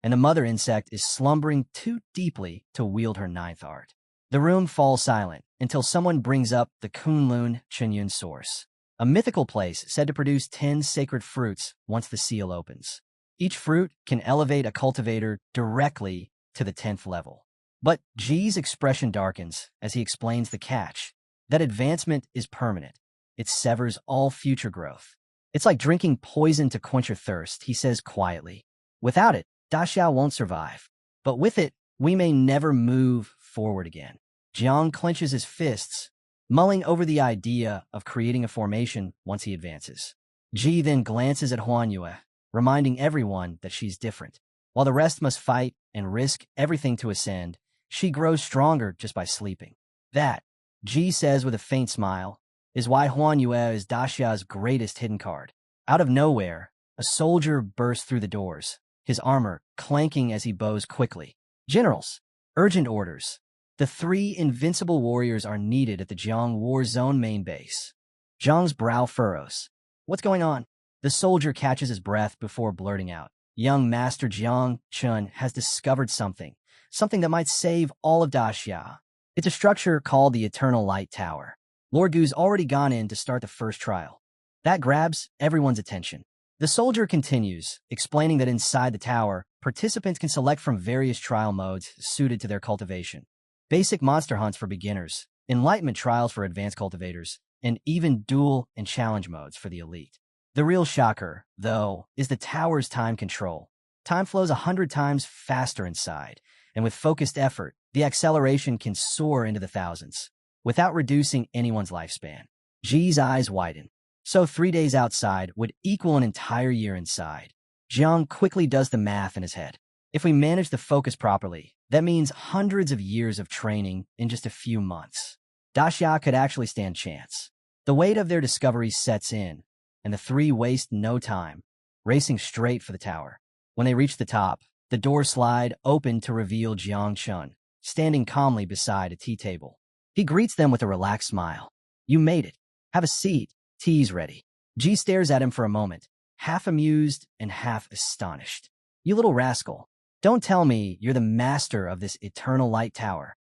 and the mother insect is slumbering too deeply to wield her 9th art. The room falls silent, until someone brings up the Kunlun Chunyun source, a mythical place said to produce 10 sacred fruits once the seal opens. Each fruit can elevate a cultivator directly to the 10th level. But G's expression darkens as he explains the catch. That advancement is permanent. It severs all future growth. It's like drinking poison to quench your thirst, he says quietly. Without it, Daxiao won't survive. But with it, we may never move forward again. Jiang clenches his fists, mulling over the idea of creating a formation once he advances. Ji then glances at Huanyue, reminding everyone that she's different. While the rest must fight and risk everything to ascend, she grows stronger just by sleeping. That, Ji says with a faint smile, is why Huanyue is Daxia's greatest hidden card. Out of nowhere, a soldier bursts through the doors, his armor clanking as he bows quickly. Generals, urgent orders. The 3 invincible warriors are needed at the Jiang War Zone main base. Jiang's brow furrows. What's going on? The soldier catches his breath before blurting out. Young Master Jiang Chun has discovered something that might save all of Daxia. It's a structure called the Eternal Light Tower. Lord Gu's already gone in to start the first trial. That grabs everyone's attention. The soldier continues, explaining that inside the tower, participants can select from various trial modes suited to their cultivation. Basic monster hunts for beginners, enlightenment trials for advanced cultivators, and even duel and challenge modes for the elite. The real shocker, though, is the tower's time control. Time flows 100 times faster inside, and with focused effort, the acceleration can soar into the thousands, without reducing anyone's lifespan. Ji's eyes widen. So 3 days outside would equal an entire year inside. Jiang quickly does the math in his head. If we manage the focus properly, that means hundreds of years of training in just a few months. Daxia could actually stand chance. The weight of their discovery sets in, and the 3 waste no time, racing straight for the tower. When they reach the top, the door slide open to reveal Jiang Chun, standing calmly beside a tea table. He greets them with a relaxed smile. You made it. Have a seat. Tea's ready. Ji stares at him for a moment, half amused and half astonished. You little rascal. Don't tell me you're the master of this Eternal Light Tower.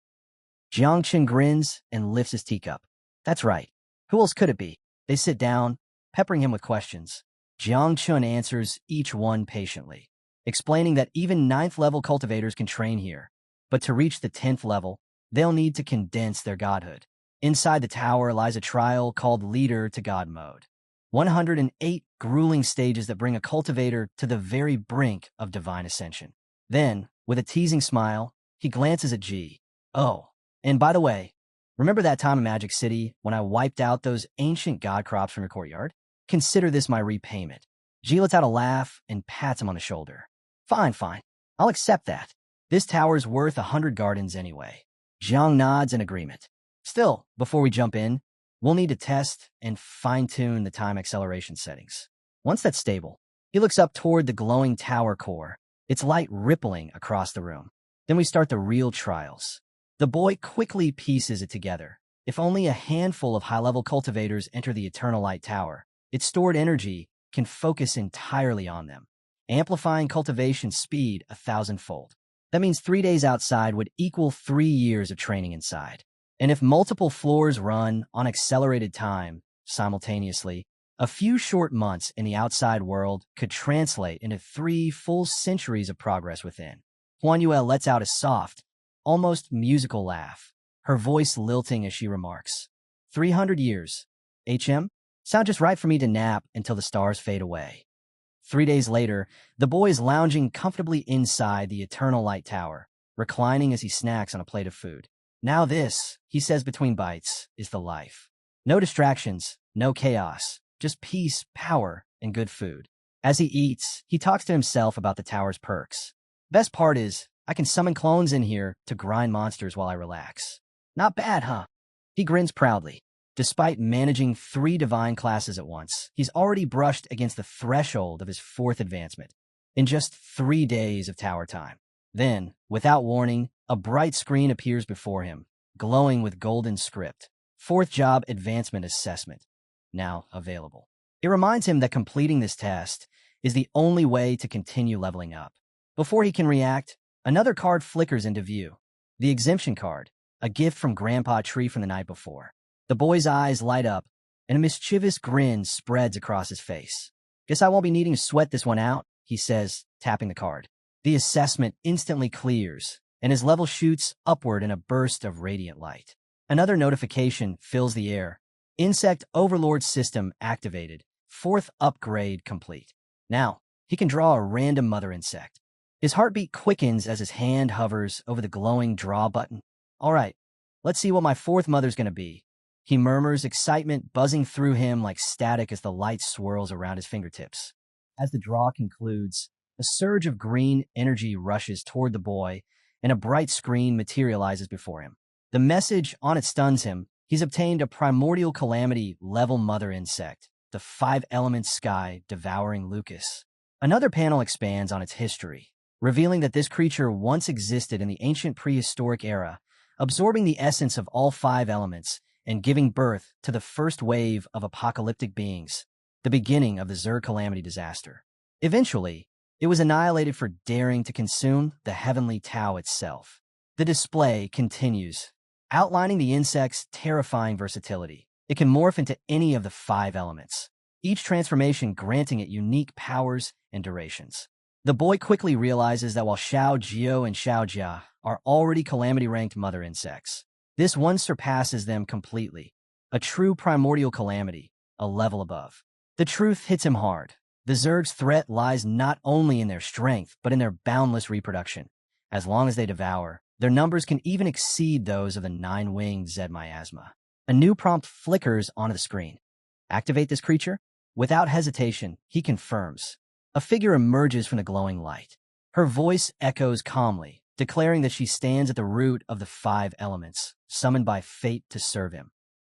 Jiang Chun grins and lifts his teacup. That's right. Who else could it be? They sit down, peppering him with questions. Jiang Chun answers each one patiently, explaining that even 9th-level cultivators can train here, but to reach the 10th level, they'll need to condense their godhood. Inside the tower lies a trial called Leader to God mode. 108 grueling stages that bring a cultivator to the very brink of divine ascension. Then, with a teasing smile, he glances at Ji. Oh, and by the way, remember that time in Magic City when I wiped out those ancient god crops from your courtyard? Consider this my repayment. Ji lets out a laugh and pats him on the shoulder. Fine. I'll accept that. This tower's worth 100 gardens anyway. Jiang nods in agreement. Still, before we jump in, we'll need to test and fine-tune the time acceleration settings. Once that's stable, he looks up toward the glowing tower core, its light rippling across the room. Then we start the real trials. The boy quickly pieces it together. If only a handful of high-level cultivators enter the Eternal Light Tower, its stored energy can focus entirely on them, amplifying cultivation speed 1,000-fold. That means 3 days outside would equal 3 years of training inside. And if multiple floors run on accelerated time simultaneously, a few short months in the outside world could translate into 3 full centuries of progress within. Huanyue lets out a soft, almost musical laugh, her voice lilting as she remarks, 300 years. HM? Sound just right for me to nap until the stars fade away. 3 days later, the boy is lounging comfortably inside the Eternal Light Tower, reclining as he snacks on a plate of food. Now this, he says between bites, is the life. No distractions, no chaos, just peace, power, and good food. As he eats, he talks to himself about the tower's perks. Best part is, I can summon clones in here to grind monsters while I relax. Not bad, huh? He grins proudly. Despite managing 3 divine classes at once, he's already brushed against the threshold of his 4th advancement in just 3 days of tower time. Then, without warning, a bright screen appears before him, glowing with golden script. 4th job advancement assessment. Now available. It reminds him that completing this test is the only way to continue leveling up. Before he can react, another card flickers into view. The exemption card. a gift from Grandpa Tree from the night before. The boy's eyes light up, and a mischievous grin spreads across his face. Guess I won't be needing to sweat this one out, he says, tapping the card. The assessment instantly clears, and his level shoots upward in a burst of radiant light. Another notification fills the air. Insect Overlord system activated. 4th upgrade complete. Now, he can draw a random mother insect. His heartbeat quickens as his hand hovers over the glowing draw button. All right, let's see what my 4th mother's gonna be. He murmurs, excitement buzzing through him like static as the light swirls around his fingertips. As the draw concludes, a surge of green energy rushes toward the boy, and a bright screen materializes before him. The message on it stuns him. He's obtained a primordial calamity level mother insect, the 5-element sky devouring Lucas. Another panel expands on its history, revealing that this creature once existed in the ancient prehistoric era, absorbing the essence of all 5 elements and giving birth to the first wave of apocalyptic beings, the beginning of the Zur calamity disaster. Eventually, it was annihilated for daring to consume the heavenly Tao itself. The display continues, outlining the insect's terrifying versatility. It can morph into any of the 5 elements, each transformation granting it unique powers and durations. The boy quickly realizes that while Xiao Jiao and Xiao Jia are already calamity-ranked mother insects, this one surpasses them completely, a true primordial calamity, a level above. The truth hits him hard. The Zerg's threat lies not only in their strength, but in their boundless reproduction. As long as they devour, their numbers can even exceed those of the 9-winged Zed miasma. A new prompt flickers onto the screen. Activate this creature? Without hesitation, he confirms. A figure emerges from the glowing light. Her voice echoes calmly, declaring that she stands at the root of the 5 elements, summoned by fate to serve him.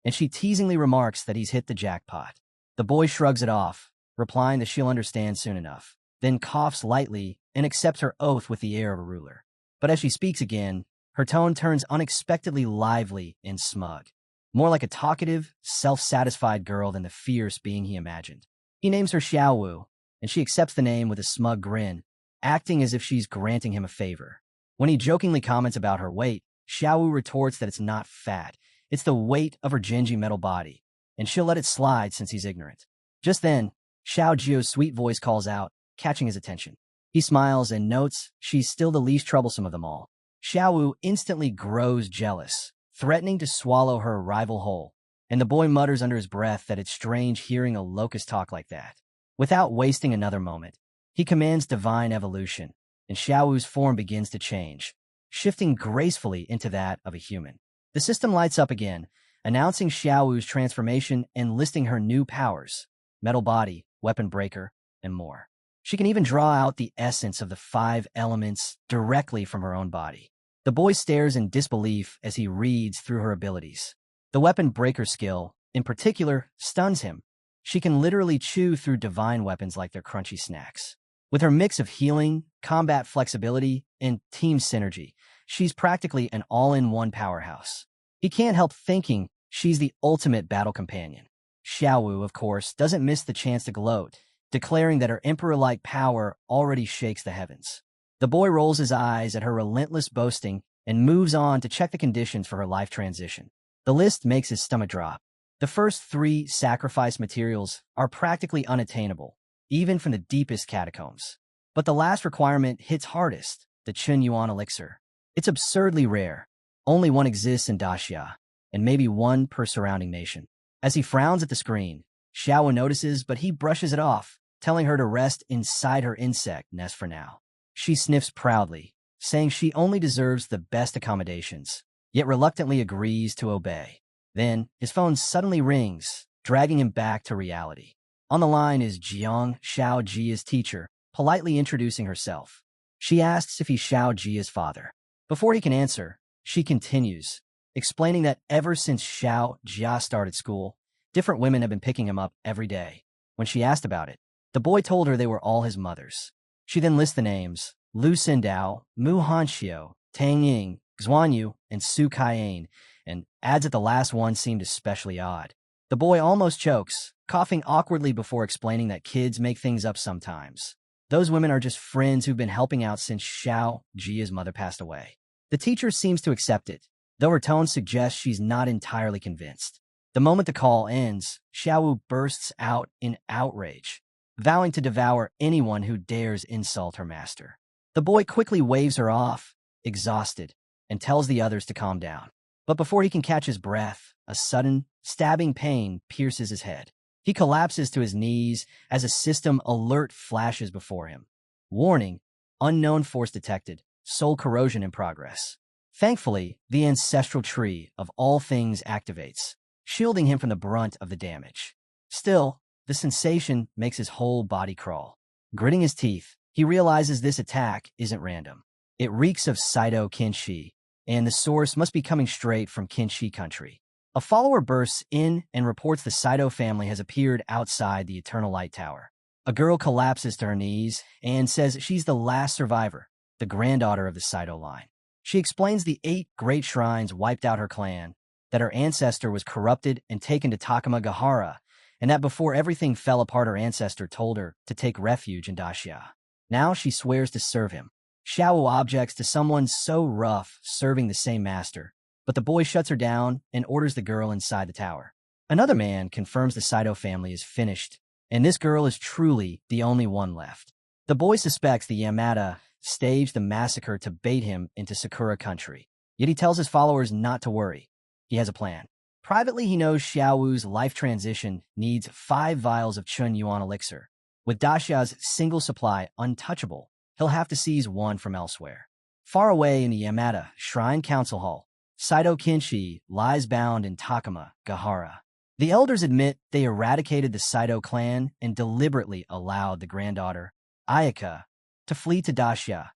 And she teasingly remarks that he's hit the jackpot. The boy shrugs it off, replying that she'll understand soon enough, then coughs lightly and accepts her oath with the air of a ruler. But as she speaks again, her tone turns unexpectedly lively and smug, more like a talkative, self-satisfied girl than the fierce being he imagined. He names her Xiaowu, and she accepts the name with a smug grin, acting as if she's granting him a favor. When he jokingly comments about her weight, Xiaowu retorts that it's not fat, it's the weight of her Genji metal body, and she'll let it slide since he's ignorant. Just then, Xiao Jiao's sweet voice calls out, catching his attention. He smiles and notes she's still the least troublesome of them all. Xiaowu instantly grows jealous, threatening to swallow her rival whole, and the boy mutters under his breath that it's strange hearing a locust talk like that. Without wasting another moment, he commands divine evolution, and Xiaowu's form begins to change, shifting gracefully into that of a human. The system lights up again, announcing Xiaowu's transformation and listing her new powers: metal body, weapon breaker, and more. She can even draw out the essence of the 5 elements directly from her own body. The boy stares in disbelief as he reads through her abilities. The weapon breaker skill, in particular, stuns him. She can literally chew through divine weapons like they're crunchy snacks. With her mix of healing, combat flexibility, and team synergy, she's practically an all-in-one powerhouse. He can't help thinking she's the ultimate battle companion. Xiaowu, of course, doesn't miss the chance to gloat, declaring that her emperor-like power already shakes the heavens. The boy rolls his eyes at her relentless boasting and moves on to check the conditions for her life transition. The list makes his stomach drop. The first 3 sacrifice materials are practically unattainable, even from the deepest catacombs. But the last requirement hits hardest, the Chun Yuan elixir. It's absurdly rare. Only one exists in Daxia, and maybe one per surrounding nation. As he frowns at the screen, Xiao notices, but he brushes it off, telling her to rest inside her insect nest for now. She sniffs proudly, saying she only deserves the best accommodations, yet reluctantly agrees to obey. Then, his phone suddenly rings, dragging him back to reality. On the line is Jiang, Xiao Jia's teacher, politely introducing herself. She asks if he's Xiao Jia's father. Before he can answer, she continues, explaining that ever since Xiao Jia started school, different women have been picking him up every day. When she asked about it, the boy told her they were all his mothers. She then lists the names: Lu Xindao, Mu Hanxiu, Tang Ying, Xuanyu, and Su Kaiyan, and adds that the last one seemed especially odd. The boy almost chokes, coughing awkwardly before explaining that kids make things up sometimes. Those women are just friends who've been helping out since Xiao Jia's mother passed away. The teacher seems to accept it, though her tone suggests she's not entirely convinced. The moment the call ends, Xiaowu bursts out in outrage, vowing to devour anyone who dares insult her master. The boy quickly waves her off, exhausted, and tells the others to calm down. But before he can catch his breath, a sudden, stabbing pain pierces his head. He collapses to his knees as a system alert flashes before him. Warning, unknown force detected, soul corrosion in progress. Thankfully, the ancestral tree of all things activates, shielding him from the brunt of the damage. Still, the sensation makes his whole body crawl. Gritting his teeth, he realizes this attack isn't random. It reeks of Saito Kinshi, and the source must be coming straight from Kinshi country. A follower bursts in and reports the Saito family has appeared outside the Eternal Light Tower. A girl collapses to her knees and says she's the last survivor, the granddaughter of the Saito line. She explains the 8 great shrines wiped out her clan, that her ancestor was corrupted and taken to Takuma Gahara, and that before everything fell apart her ancestor told her to take refuge in Daxia. Now she swears to serve him. Xiaowu objects to someone so rough serving the same master, but the boy shuts her down and orders the girl inside the tower. Another man confirms the Saito family is finished, and this girl is truly the only one left. The boy suspects the Yamada staged the massacre to bait him into Sakura country, yet he tells his followers not to worry. He has a plan. Privately, he knows Xiaowu's life transition needs 5 vials of Chun Yuan elixir. With Daxia's single supply untouchable, he'll have to seize one from elsewhere. Far away in the Yamada Shrine Council Hall, Saito Kinshi lies bound in Takuma Gahara. The elders admit they eradicated the Saito clan and deliberately allowed the granddaughter, Ayaka, to flee to Daxia,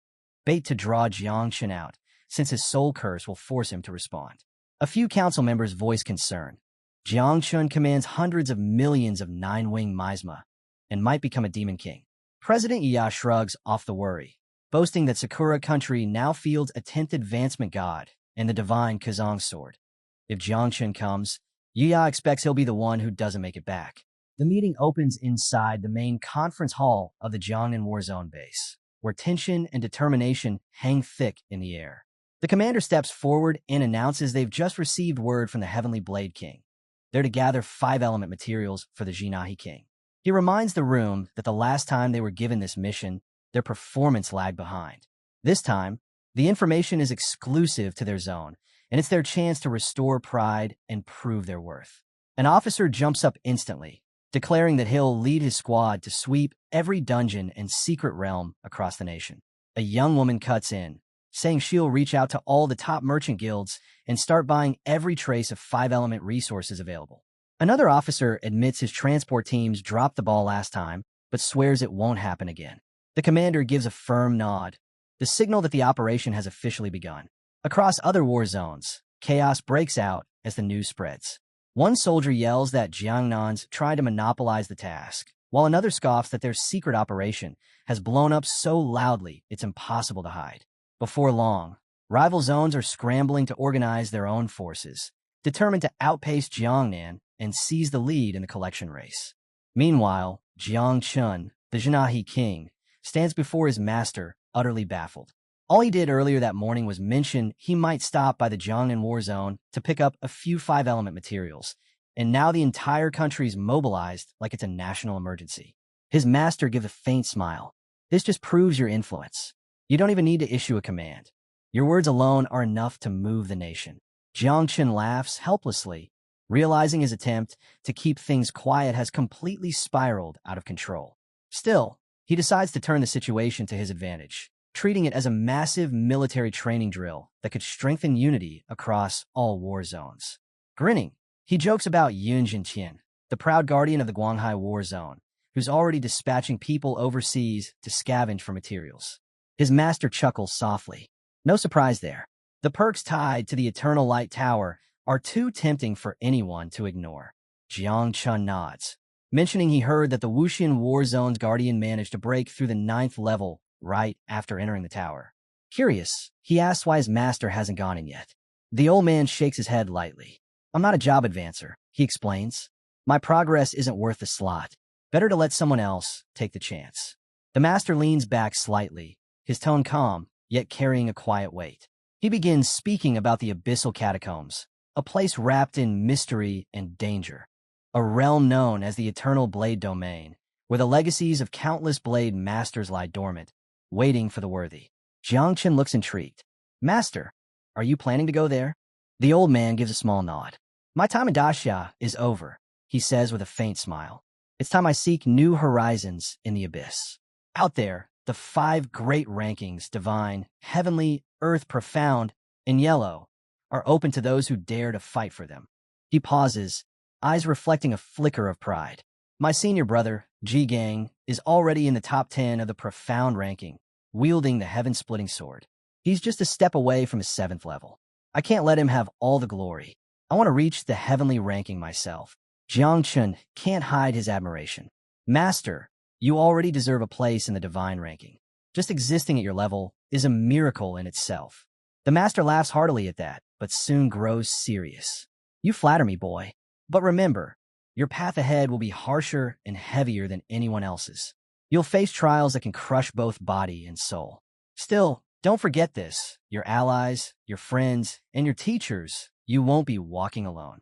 bait to draw Jiangchen out, since his soul curse will force him to respond. A few council members voice concern. Jiangchen commands hundreds of millions of 9-wing miasma and might become a demon king. President Yi shrugs off the worry, boasting that Sakura country now fields a 10th advancement god and the divine Kazong sword. If Jiangchen comes, Yi expects he'll be the one who doesn't make it back. The meeting opens inside the main conference hall of the Jiangnan War Zone base, where tension and determination hang thick in the air. The commander steps forward and announces they've just received word from the Heavenly Blade King. They're to gather 5-element materials for the Jinahi King. He reminds the room that the last time they were given this mission, their performance lagged behind. This time, the information is exclusive to their zone, and it's their chance to restore pride and prove their worth. An officer jumps up instantly, declaring that he'll lead his squad to sweep every dungeon and secret realm across the nation. A young woman cuts in, saying she'll reach out to all the top merchant guilds and start buying every trace of 5-element resources available. Another officer admits his transport teams dropped the ball last time, but swears it won't happen again. The commander gives a firm nod, the signal that the operation has officially begun. Across other war zones, chaos breaks out as the news spreads. One soldier yells that Jiangnans tried to monopolize the task, while another scoffs that their secret operation has blown up so loudly it's impossible to hide. Before long, rival zones are scrambling to organize their own forces, determined to outpace Jiangnan and seize the lead in the collection race. Meanwhile, Jiangchun, the Jinahi king, stands before his master, utterly baffled. All he did earlier that morning was mention he might stop by the Jiangnan war zone to pick up a few 5-element materials, and now the entire country's mobilized like it's a national emergency. His master gives a faint smile. This just proves your influence. You don't even need to issue a command. Your words alone are enough to move the nation. Jiangchen laughs helplessly, realizing his attempt to keep things quiet has completely spiraled out of control. Still, he decides to turn the situation to his advantage, treating it as a massive military training drill that could strengthen unity across all war zones. Grinning, he jokes about Yun Jinqian, the proud guardian of the Guanghai war zone, who's already dispatching people overseas to scavenge for materials. His master chuckles softly. No surprise there. The perks tied to the Eternal Light Tower are too tempting for anyone to ignore. Jiang Chun nods, mentioning he heard that the Wuxian War Zone's guardian managed to break through the 9th level right after entering the tower. Curious, he asks why his master hasn't gone in yet. The old man shakes his head lightly. I'm not a job advancer, he explains. My progress isn't worth the slot. Better to let someone else take the chance. The master leans back slightly, his tone calm, yet carrying a quiet weight. He begins speaking about the abyssal catacombs, a place wrapped in mystery and danger, a realm known as the Eternal Blade Domain, where the legacies of countless blade masters lie dormant, waiting for the worthy. Jiangchen looks intrigued. Master, are you planning to go there? The old man gives a small nod. My time in Daxia is over, he says with a faint smile. It's time I seek new horizons in the abyss. Out there, the 5 great rankings, divine, heavenly, earth profound, and yellow, are open to those who dare to fight for them. He pauses, eyes reflecting a flicker of pride. My senior brother, Ji Gang, is already in the top 10 of the profound ranking, wielding the heaven-splitting sword. He's just a step away from his 7th level. I can't let him have all the glory. I want to reach the heavenly ranking myself. Jiangchen can't hide his admiration. Master, you already deserve a place in the divine ranking. Just existing at your level is a miracle in itself. The master laughs heartily at that, but soon grows serious. You flatter me, boy. But remember, your path ahead will be harsher and heavier than anyone else's. You'll face trials that can crush both body and soul. Still, don't forget this. Your allies, your friends, and your teachers, you won't be walking alone.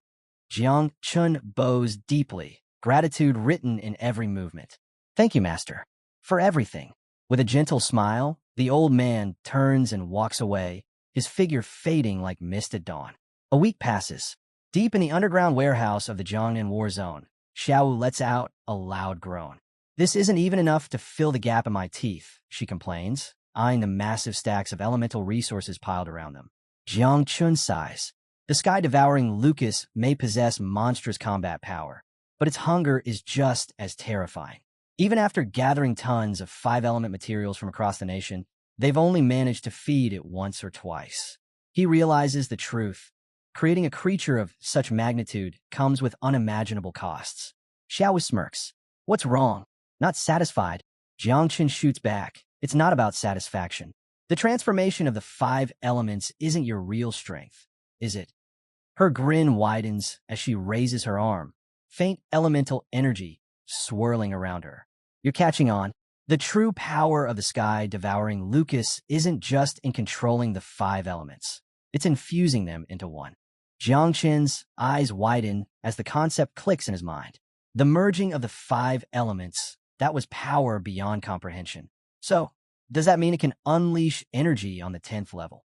Jiang Chun bows deeply, gratitude written in every movement. Thank you, Master, for everything. With a gentle smile, the old man turns and walks away, his figure fading like mist at dawn. A week passes. Deep in the underground warehouse of the Jiangnan War Zone, Xiao lets out a loud groan. This isn't even enough to fill the gap in my teeth, she complains, eyeing the massive stacks of elemental resources piled around them. Jiang Chun sighs. The sky-devouring Lucas may possess monstrous combat power, but its hunger is just as terrifying. Even after gathering tons of 5-element materials from across the nation, they've only managed to feed it once or twice. He realizes the truth. Creating a creature of such magnitude comes with unimaginable costs. Xiao smirks. What's wrong? Not satisfied. Jiangchen shoots back. It's not about satisfaction. The transformation of the 5 elements isn't your real strength, is it? Her grin widens as she raises her arm, faint elemental energy swirling around her. You're catching on. The true power of the sky-devouring Lucas isn't just in controlling the 5 elements. It's infusing them into one. Jiangchen's eyes widen as the concept clicks in his mind. The merging of the 5 elements, that was power beyond comprehension. So, does that mean it can unleash energy on the 10th level?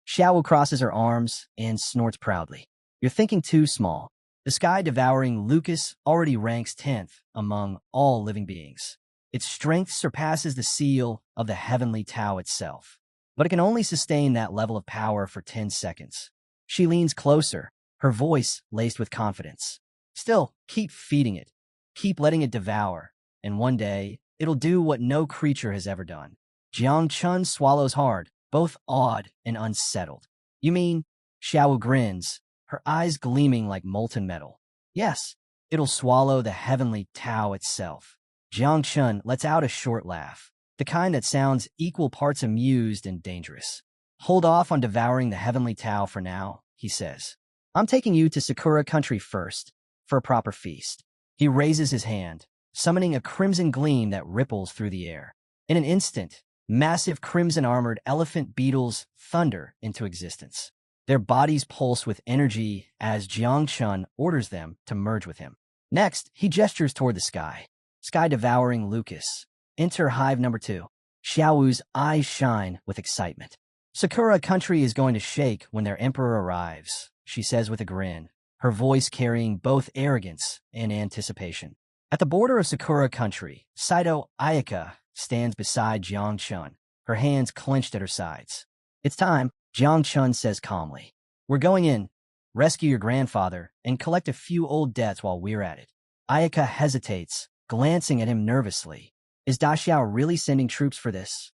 Xiao crosses her arms and snorts proudly. You're thinking too small. The sky-devouring Lucas already ranks 10th among all living beings. Its strength surpasses the seal of the heavenly Tao itself. But it can only sustain that level of power for 10 seconds. She leans closer, her voice laced with confidence. Still, keep feeding it. Keep letting it devour. And one day, it'll do what no creature has ever done. Jiang Chun swallows hard, both awed and unsettled. You mean? Xiao grins, her eyes gleaming like molten metal. Yes, it'll swallow the heavenly Tao itself. Jiang Chun lets out a short laugh, the kind that sounds equal parts amused and dangerous. Hold off on devouring the heavenly Tao for now, he says. I'm taking you to Sakura country first, for a proper feast. He raises his hand, summoning a crimson gleam that ripples through the air. In an instant, massive crimson-armored elephant beetles thunder into existence. Their bodies pulse with energy as Jiang Chun orders them to merge with him. Next, he gestures toward the sky. Sky-devouring Lucas. Enter hive number 2. Xiao's eyes shine with excitement. Sakura country is going to shake when their emperor arrives, she says with a grin, her voice carrying both arrogance and anticipation. At the border of Sakura country, Saito Ayaka stands beside Jiang Chun, her hands clenched at her sides. It's time, Jiang Chun says calmly. We're going in. Rescue your grandfather and collect a few old debts while we're at it. Ayaka hesitates, glancing at him nervously. Is Daxiao really sending troops for this?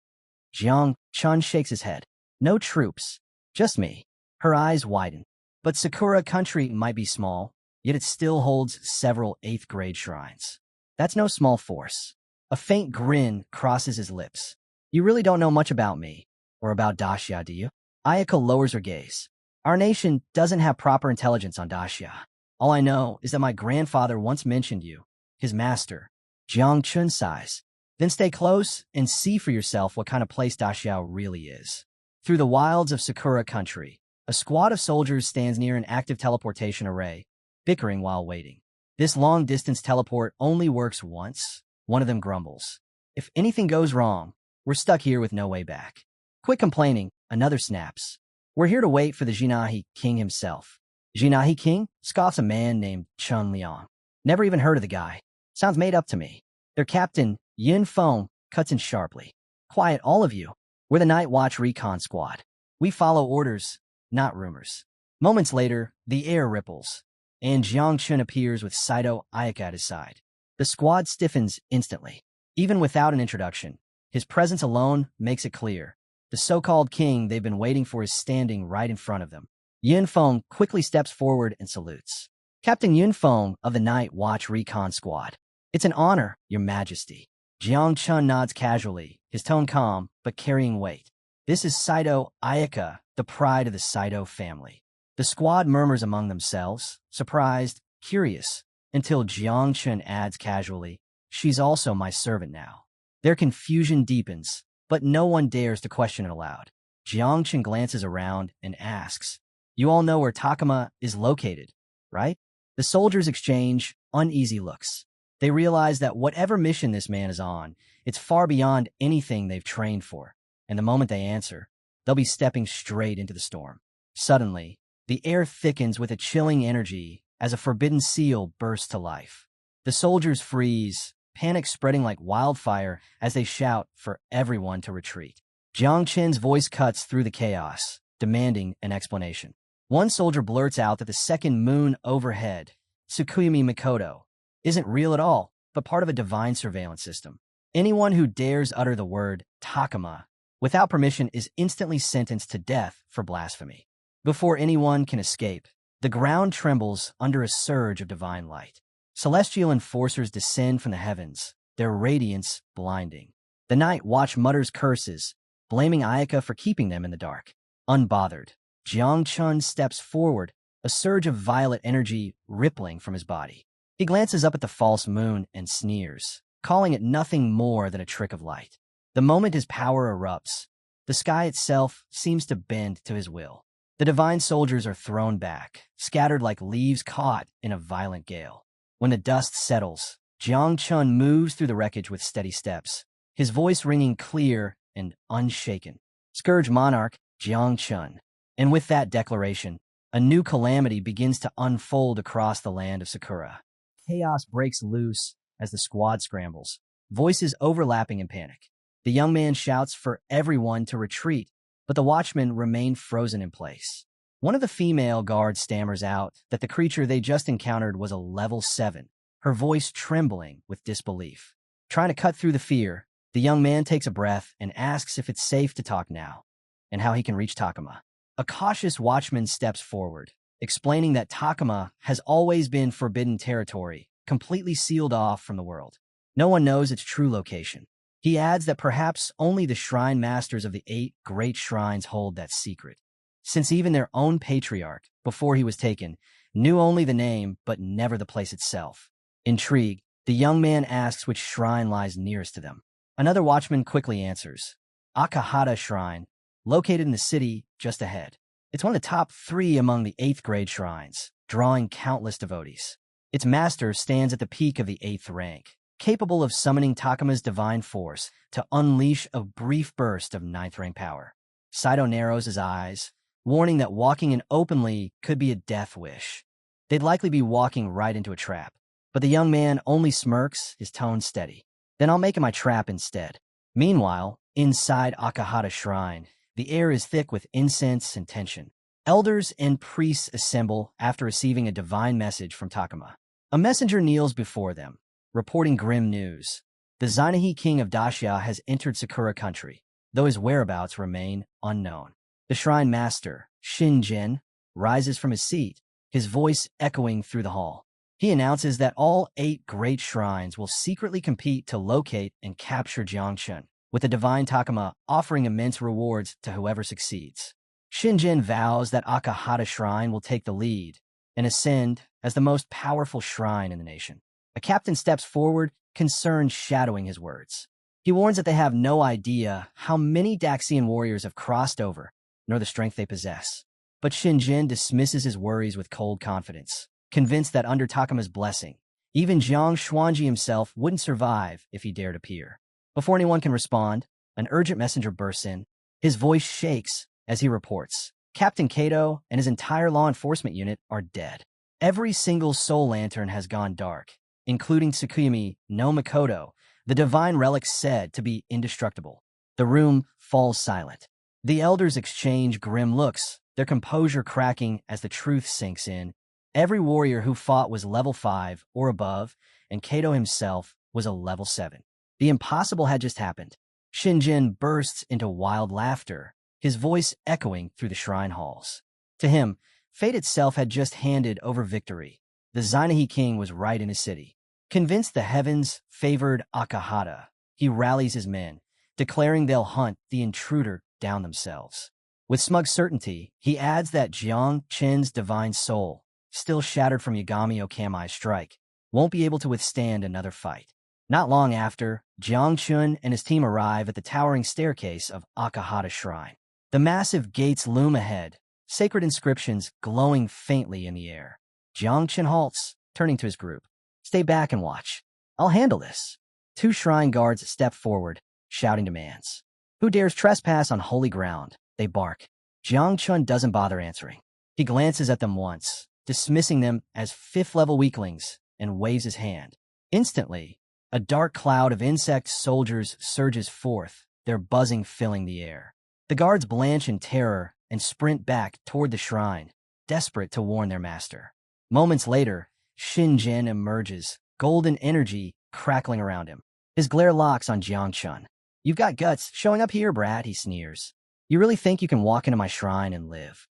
Jiang Chun shakes his head. No troops. Just me. Her eyes widen. But Sakura country might be small, yet it still holds several 8th-grade shrines. That's no small force. A faint grin crosses his lips. You really don't know much about me, or about Daxia, do you? Ayaka lowers her gaze. Our nation doesn't have proper intelligence on Daxia. All I know is that my grandfather once mentioned you, his master. Jiang Chun sighs. Then stay close and see for yourself what kind of place Daxiao really is. Through the wilds of Sakura country, a squad of soldiers stands near an active teleportation array, bickering while waiting. This long-distance teleport only works once. One of them grumbles. If anything goes wrong, we're stuck here with no way back. Quit complaining, another snaps. We're here to wait for the Jinahi King himself. Jinahi King? Scoffs a man named Chun Liang. Never even heard of the guy. Sounds made up to me. Their captain, Yin Feng, cuts in sharply. Quiet, all of you. We're the Night Watch Recon Squad. We follow orders, not rumors. Moments later, the air ripples, and Jiang Chun appears with Saito Ayaka at his side. The squad stiffens instantly. Even without an introduction, his presence alone makes it clear. The so-called king they've been waiting for is standing right in front of them. Yin Feng quickly steps forward and salutes. Captain Yin Feng of the Night Watch Recon Squad. It's an honor, Your Majesty. Jiang Chun nods casually, his tone calm, but carrying weight. This is Saito Ayaka, the pride of the Saito family. The squad murmurs among themselves, surprised, curious, until Jiang Chun adds casually, she's also my servant now. Their confusion deepens, but no one dares to question it aloud. Jiang Chun glances around and asks, you all know where Takuma is located, right? The soldiers exchange uneasy looks. They realize that whatever mission this man is on, it's far beyond anything they've trained for, and the moment they answer, they'll be stepping straight into the storm. Suddenly, the air thickens with a chilling energy as a forbidden seal bursts to life. The soldiers freeze, panic spreading like wildfire as they shout for everyone to retreat. Jiang Chen's voice cuts through the chaos, demanding an explanation. One soldier blurts out that the second moon overhead, Tsukuyumi Mikoto, isn't real at all, but part of a divine surveillance system. Anyone who dares utter the word Takuma without permission is instantly sentenced to death for blasphemy. Before anyone can escape, the ground trembles under a surge of divine light. Celestial enforcers descend from the heavens, their radiance blinding. The Night Watch mutters curses, blaming Ayaka for keeping them in the dark. Unbothered, Jiang Chun steps forward, a surge of violet energy rippling from his body. He glances up at the false moon and sneers, calling it nothing more than a trick of light. The moment his power erupts, the sky itself seems to bend to his will. The divine soldiers are thrown back, scattered like leaves caught in a violent gale. When the dust settles, Jiang Chun moves through the wreckage with steady steps, his voice ringing clear and unshaken. Scourge Monarch, Jiang Chun. And with that declaration, a new calamity begins to unfold across the land of Sakura. Chaos breaks loose as the squad scrambles, voices overlapping in panic. The young man shouts for everyone to retreat, but the watchmen remain frozen in place. One of the female guards stammers out that the creature they just encountered was a level 7, her voice trembling with disbelief. Trying to cut through the fear, the young man takes a breath and asks if it's safe to talk now, and how he can reach Takuma. A cautious watchman steps forward, explaining that Takuma has always been forbidden territory, completely sealed off from the world. No one knows its true location. He adds that perhaps only the shrine masters of the 8 great shrines hold that secret, since even their own patriarch, before he was taken, knew only the name but never the place itself. Intrigued, the young man asks which shrine lies nearest to them. Another watchman quickly answers, Akahata Shrine, located in the city just ahead. It's one of the top 3 among the 8th grade shrines, drawing countless devotees. Its master stands at the peak of the 8th rank, capable of summoning Takuma's divine force to unleash a brief burst of 9th rank power. Saito narrows his eyes, warning that walking in openly could be a death wish. They'd likely be walking right into a trap. But the young man only smirks, his tone steady. Then I'll make it my trap instead. Meanwhile, inside Akahata Shrine, the air is thick with incense and tension. Elders and priests assemble after receiving a divine message from Takuma. A messenger kneels before them, reporting grim news. The Zainahi king of Dacia has entered Sakura country, though his whereabouts remain unknown. The shrine master, Shinjin, rises from his seat, his voice echoing through the hall. He announces that all 8 great shrines will secretly compete to locate and capture Jiangchun, with the divine Takuma offering immense rewards to whoever succeeds. Shinjin vows that Akahata Shrine will take the lead and ascend as the most powerful shrine in the nation. A captain steps forward, concern shadowing his words. He warns that they have no idea how many Daxian warriors have crossed over nor the strength they possess. But Shinjin dismisses his worries with cold confidence, convinced that under Takama's blessing, even Jiang Xuanji himself wouldn't survive if he dared appear. Before anyone can respond, an urgent messenger bursts in. His voice shakes as he reports. Captain Kato and his entire law enforcement unit are dead. Every single soul lantern has gone dark, including Tsukuyami no Mikoto, the divine relic said to be indestructible. The room falls silent. The elders exchange grim looks, their composure cracking as the truth sinks in. Every warrior who fought was level 5 or above, and Kato himself was a level 7. The impossible had just happened. Shinjin bursts into wild laughter, his voice echoing through the shrine halls. To him, fate itself had just handed over victory. The Zainahi king was right in his city. Convinced the heavens favored Akahata, he rallies his men, declaring they'll hunt the intruder down themselves. With smug certainty, he adds that Jiang Qin's divine soul, still shattered from Yagami Okamai's strike, won't be able to withstand another fight. Not long after, Jiang Qun and his team arrive at the towering staircase of Akahata Shrine. The massive gates loom ahead, sacred inscriptions glowing faintly in the air. Jiang Qun halts, turning to his group. Stay back and watch. I'll handle this. 2 shrine guards step forward, shouting demands. Who dares trespass on holy ground? They bark. Jiang Qun doesn't bother answering. He glances at them once, dismissing them as 5th-level weaklings, and waves his hand. Instantly, a dark cloud of insect soldiers surges forth, their buzzing filling the air. The guards blanch in terror and sprint back toward the shrine, desperate to warn their master. Moments later, Shinjin emerges, golden energy crackling around him. His glare locks on Jiang Qun. You've got guts showing up here, brat, he sneers. You really think you can walk into my shrine and live?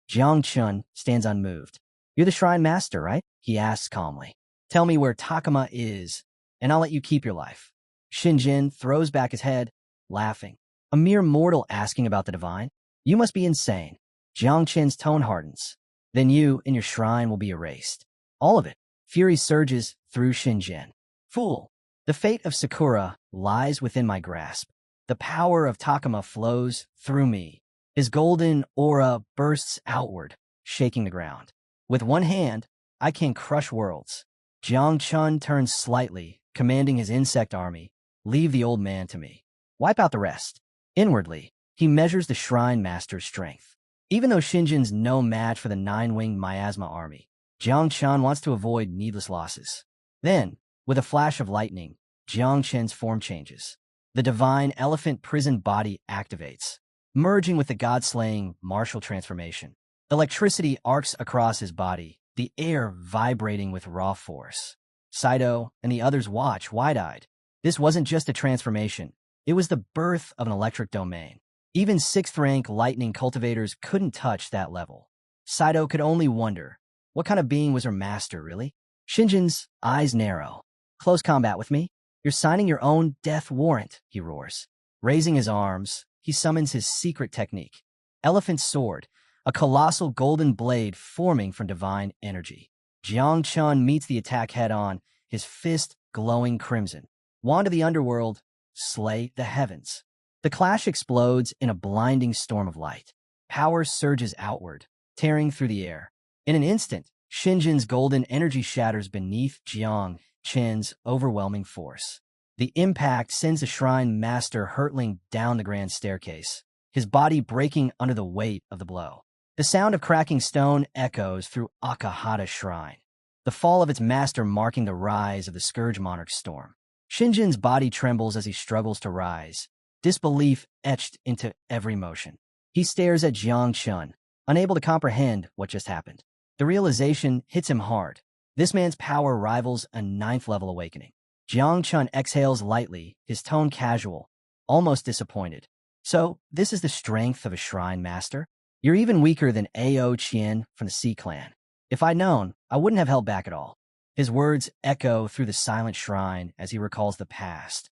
Jiang Qun stands unmoved. You're the shrine master, right? He asks calmly. Tell me where Takama is, and I'll let you keep your life. Shinjin throws back his head, laughing. A mere mortal asking about the divine? You must be insane. Jiang Qin's tone hardens. Then you and your shrine will be erased. All of it. Fury surges through Shinjin. Fool! The fate of Sakura lies within my grasp. The power of Takama flows through me. His golden aura bursts outward, shaking the ground. With one hand, I can crush worlds. Jiang Qun turns slightly, commanding his insect army. Leave the old man to me. Wipe out the rest. Inwardly, he measures the shrine master's strength. Even though Shinjin's no match for the 9-winged miasma army, Jiang Qun wants to avoid needless losses. Then, with a flash of lightning, Jiang Qin's form changes. The divine elephant prison body activates, merging with the god-slaying martial transformation. Electricity arcs across his body, the air vibrating with raw force. Saito and the others watch, wide-eyed. This wasn't just a transformation. It was the birth of an electric domain. Even 6th-rank lightning cultivators couldn't touch that level. Saito could only wonder, what kind of being was her master, really? Shinjin's eyes narrow. Close combat with me? You're signing your own death warrant, he roars. Raising his arms, he summons his secret technique. Elephant Sword, a colossal golden blade forming from divine energy. Jiang Qun meets the attack head-on, his fist glowing crimson. Wand of the underworld, slay the heavens. The clash explodes in a blinding storm of light. Power surges outward, tearing through the air. In an instant, Shinjin's golden energy shatters beneath Jiang Qin's overwhelming force. The impact sends the shrine master hurtling down the grand staircase, his body breaking under the weight of the blow. The sound of cracking stone echoes through Akahata Shrine, the fall of its master marking the rise of the Scourge Monarch's storm. Shinjin's body trembles as he struggles to rise, disbelief etched into every motion. He stares at Jiang Qun, unable to comprehend what just happened. The realization hits him hard. This man's power rivals a 9th-level awakening. Jiang Qun exhales lightly, his tone casual, almost disappointed. So, this is the strength of a shrine master? You're even weaker than Ao Qian from the Sea Clan. If I'd known, I wouldn't have held back at all. His words echo through the silent shrine as he recalls the past.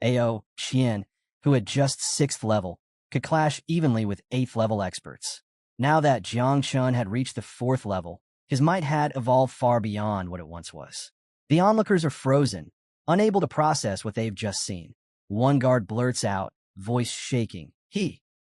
Ao Qian, who at just 6th level, could clash evenly with 8th-level experts. Now that Jiang Qun had reached the 4th level, his might had evolved far beyond what it once was. The onlookers are frozen, unable to process what they've just seen. One guard blurts out, voice shaking,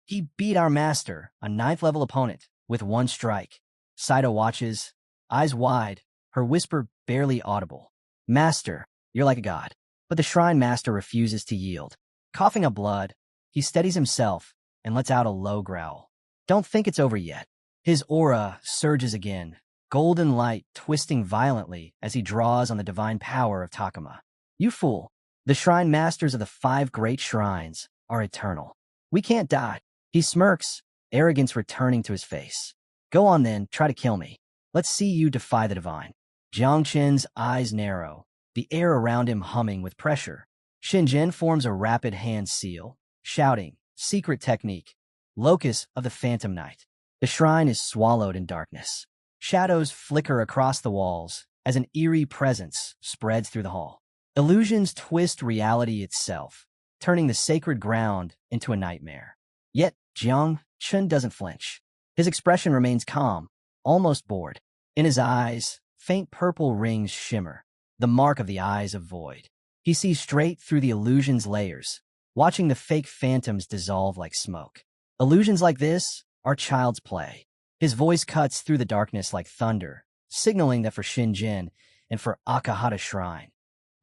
He beat our master, a ninth-level opponent, with one strike. Saito watches, eyes wide, her whisper barely audible. Master, you're like a god. But the shrine master refuses to yield. Coughing up blood, he steadies himself and lets out a low growl. Don't think it's over yet. His aura surges again, golden light twisting violently as he draws on the divine power of Takuma. You fool. The shrine masters of the 5 great shrines are eternal. We can't die. He smirks, arrogance returning to his face. Go on then, try to kill me. Let's see you defy the divine. Jiang Qin's eyes narrow, the air around him humming with pressure. Shinjin forms a rapid hand seal, shouting, secret technique, locus of the phantom night. The shrine is swallowed in darkness. Shadows flicker across the walls as an eerie presence spreads through the hall. Illusions twist reality itself, turning the sacred ground into a nightmare. Yet Jiang Qin doesn't flinch. His expression remains calm, almost bored. In his eyes, faint purple rings shimmer, the mark of the eyes of void. He sees straight through the illusion's layers, watching the fake phantoms dissolve like smoke. Illusions like this are child's play. His voice cuts through the darkness like thunder, signaling that for Shinjin and for Akahata Shrine,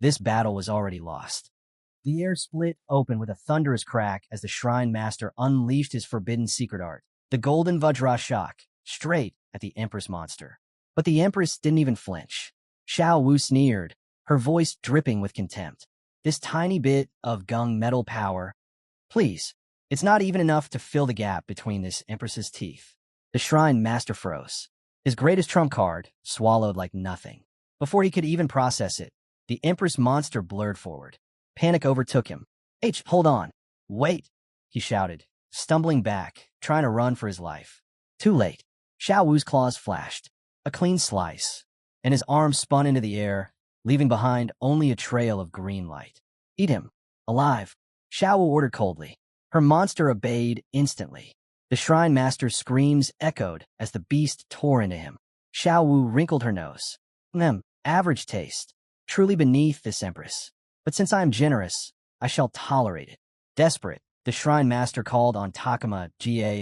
this battle was already lost. The air split open with a thunderous crack as the shrine master unleashed his forbidden secret art, the golden Vajra shock, straight at the Empress monster. But the Empress didn't even flinch. Xiao Wu sneered, her voice dripping with contempt. This tiny bit of gung metal power, please, it's not even enough to fill the gap between this Empress's teeth. The shrine master froze, his greatest trump card swallowed like nothing. Before he could even process it, the Empress monster blurred forward. Panic overtook him. Hold on. Wait, he shouted, stumbling back, trying to run for his life. Too late. Xiao Wu's claws flashed, a clean slice, and his arm spun into the air, leaving behind only a trail of green light. Eat him. Alive. Xiao Wu ordered coldly. Her monster obeyed instantly. The shrine master's screams echoed as the beast tore into him. Xiao Wu wrinkled her nose. Average taste. Truly beneath this Empress. But since I am generous, I shall tolerate it. Desperate, the shrine master called on Takuma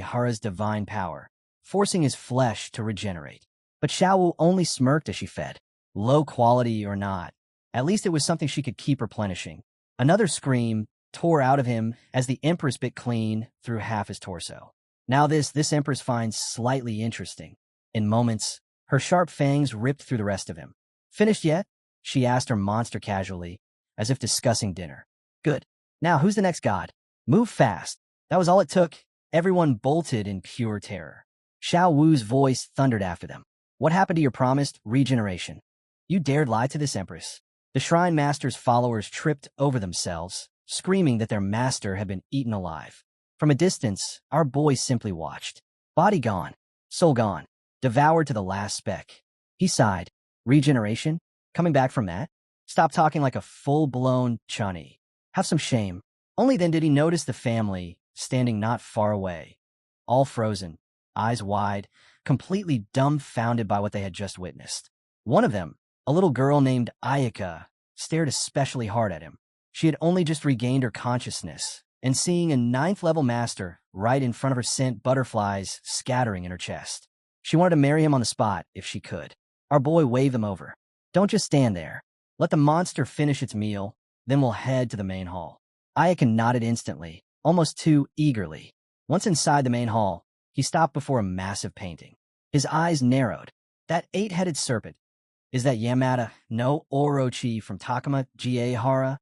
Hara's divine power, forcing his flesh to regenerate. But Xiao Wu only smirked as she fed. Low quality or not, at least it was something she could keep replenishing. Another scream tore out of him as the Empress bit clean through half his torso. Now this Empress finds slightly interesting. In moments, her sharp fangs ripped through the rest of him. Finished yet? She asked her monster casually, as if discussing dinner. Good. Now who's the next god? Move fast. That was all it took. Everyone bolted in pure terror. Xiao Wu's voice thundered after them. What happened to your promised regeneration? You dared lie to this Empress. The shrine master's followers tripped over themselves, screaming that their master had been eaten alive. From a distance, our boy simply watched. Body gone, soul gone, devoured to the last speck. He sighed. Regeneration? Coming back from that? Stop talking like a full-blown chunny. Have some shame. Only then did he notice the family, standing not far away. All frozen, eyes wide, completely dumbfounded by what they had just witnessed. One of them, a little girl named Ayaka, stared especially hard at him. She had only just regained her consciousness, and seeing a 9th-level master right in front of her sent butterflies scattering in her chest. She wanted to marry him on the spot if she could. Our boy waved them over. Don't just stand there. Let the monster finish its meal, then we'll head to the main hall. Ayaka nodded instantly, almost too eagerly. Once inside the main hall, he stopped before a massive painting. His eyes narrowed. That 8-headed serpent. Is that Yamada no Orochi from Takuma Hara?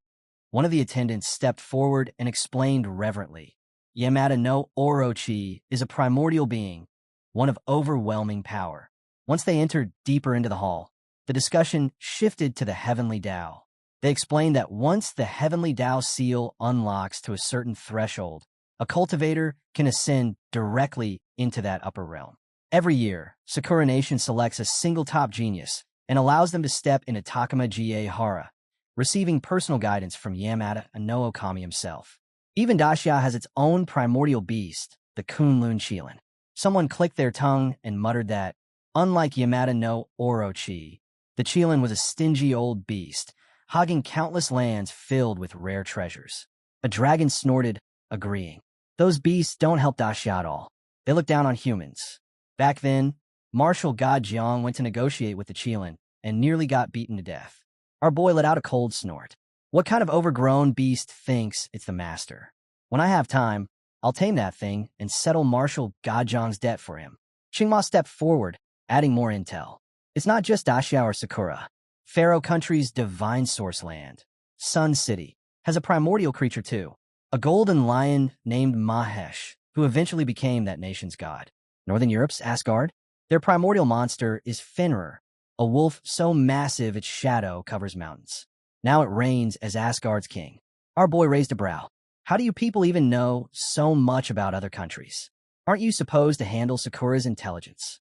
One of the attendants stepped forward and explained reverently. Yamada no Orochi is a primordial being, one of overwhelming power. Once they entered deeper into the hall, the discussion shifted to the Heavenly Tao. They explained that once the Heavenly Tao seal unlocks to a certain threshold, a cultivator can ascend directly into that upper realm. Every year, Sakura Nation selects a single top genius and allows them to step into Takuma Hara, receiving personal guidance from Yamada no Okami himself. Even Dacia has its own primordial beast, the Kunlun Qilin. Someone clicked their tongue and muttered that, unlike Yamada no Orochi, the Qilin was a stingy old beast, hogging countless lands filled with rare treasures. A dragon snorted, agreeing. Those beasts don't help Daxia at all. They look down on humans. Back then, Marshal God Jiang went to negotiate with the Qilin and nearly got beaten to death. Our boy let out a cold snort. What kind of overgrown beast thinks it's the master? When I have time, I'll tame that thing and settle Marshal God Jiang's debt for him. Qingma stepped forward, adding more intel. It's not just Daxia or Sakura. Pharaoh country's divine source land, Sun City, has a primordial creature too. A golden lion named Mahesh, who eventually became that nation's god. Northern Europe's Asgard? Their primordial monster is Fenrir, a wolf so massive its shadow covers mountains. Now it reigns as Asgard's king. Our boy raised a brow. How do you people even know so much about other countries? Aren't you supposed to handle Sakura's intelligence?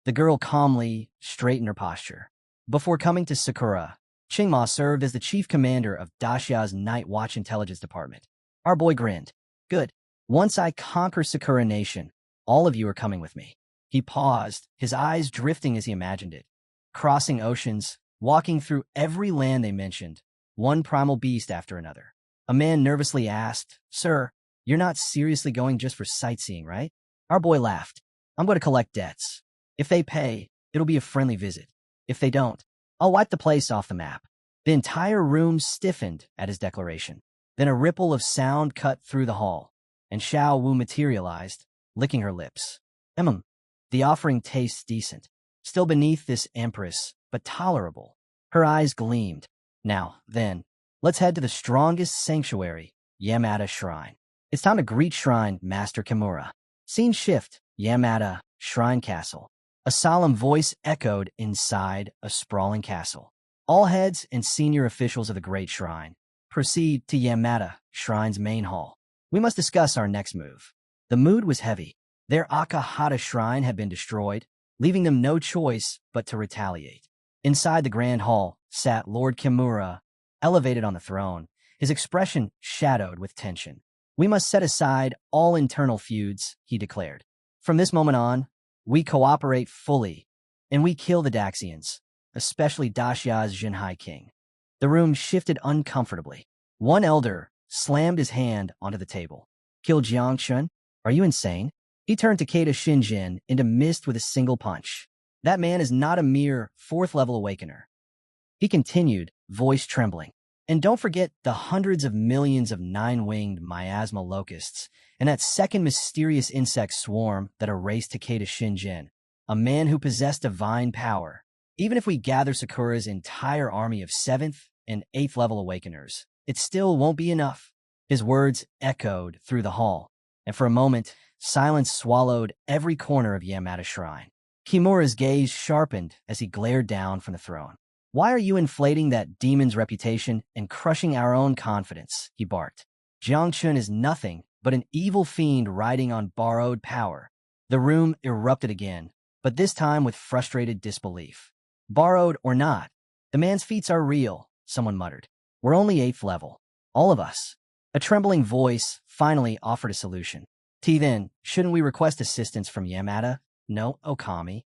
The girl calmly straightened her posture. Before coming to Sakura, Qingma served as the chief commander of Daxia's Night Watch Intelligence Department. Our boy grinned. Good. Once I conquer Sakura Nation, all of you are coming with me. He paused, his eyes drifting as he imagined it. Crossing oceans, walking through every land they mentioned, one primal beast after another. A man nervously asked, Sir, you're not seriously going just for sightseeing, right? Our boy laughed. I'm going to collect debts. If they pay, it'll be a friendly visit. If they don't, I'll wipe the place off the map. The entire room stiffened at his declaration. Then a ripple of sound cut through the hall, and Xiao Wu materialized, licking her lips. The offering tastes decent. Still beneath this empress, but tolerable. Her eyes gleamed. Now, then, let's head to the strongest sanctuary, Yamada Shrine. It's time to greet Shrine Master Kimura. Scene shift, Yamada Shrine Castle. A solemn voice echoed inside a sprawling castle. All heads and senior officials of the Great Shrine proceed to Yamada Shrine's main hall. We must discuss our next move. The mood was heavy. Their Akahata Shrine had been destroyed, leaving them no choice but to retaliate. Inside the grand hall sat Lord Kimura, elevated on the throne, his expression shadowed with tension. We must set aside all internal feuds, he declared. From this moment on, we cooperate fully, and we kill the Daxians, especially Daxia's Jinhai king. The room shifted uncomfortably. One elder slammed his hand onto the table. Kill Jiangchun? Are you insane? He turned Takeda Shinjin into mist with a single punch. That man is not a mere fourth-level awakener. He continued, voice trembling. And don't forget the hundreds of millions of nine-winged miasma locusts and that second mysterious insect swarm that erased Takeda Shinjin, a man who possessed divine power. Even if we gather Sakura's entire army of 7th and 8th level awakeners, it still won't be enough. His words echoed through the hall, and for a moment, silence swallowed every corner of Yamada Shrine. Kimura's gaze sharpened as he glared down from the throne. Why are you inflating that demon's reputation and crushing our own confidence? He barked. Jiangchun is nothing but an evil fiend riding on borrowed power. The room erupted again, but this time with frustrated disbelief. Borrowed or not, the man's feats are real, someone muttered. We're only 8th level. All of us. A trembling voice finally offered a solution. Then, shouldn't we request assistance from Yamada? No, Okami.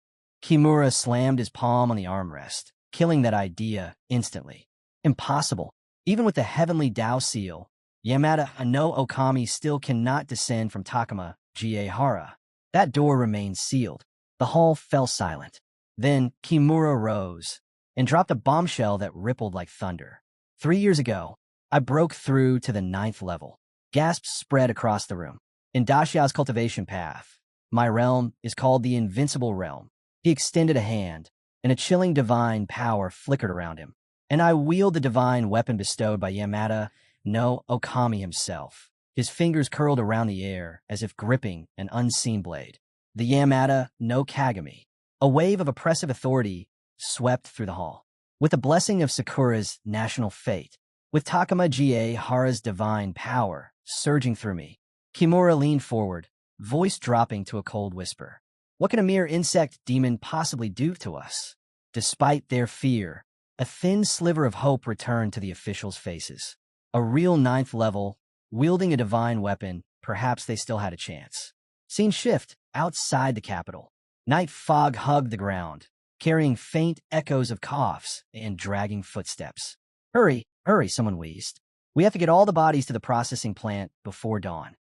Kimura slammed his palm on the armrest, killing that idea instantly. Impossible. Even with the heavenly Dao seal, Yamada no Okami still cannot descend from Takama Jiehara. That door remained sealed. The hall fell silent. Then Kimura rose and dropped a bombshell that rippled like thunder. 3 years ago, I broke through to the 9th level. Gasps spread across the room. In Daxia's cultivation path, my realm is called the Invincible Realm. He extended a hand, and a chilling divine power flickered around him. And I wield the divine weapon bestowed by Yamada no Okami himself. His fingers curled around the air as if gripping an unseen blade. The Yamada no Kagami. A wave of oppressive authority swept through the hall. With the blessing of Sakura's national fate, with Takama Jiehara's divine power surging through me, Kimura leaned forward, voice dropping to a cold whisper. What can a mere insect demon possibly do to us? Despite their fear, a thin sliver of hope returned to the officials' faces. A real 9th level, wielding a divine weapon, perhaps they still had a chance. Scene shift, outside the capital. Night fog hugged the ground, carrying faint echoes of coughs and dragging footsteps. Hurry, hurry, someone wheezed. We have to get all the bodies to the processing plant before dawn.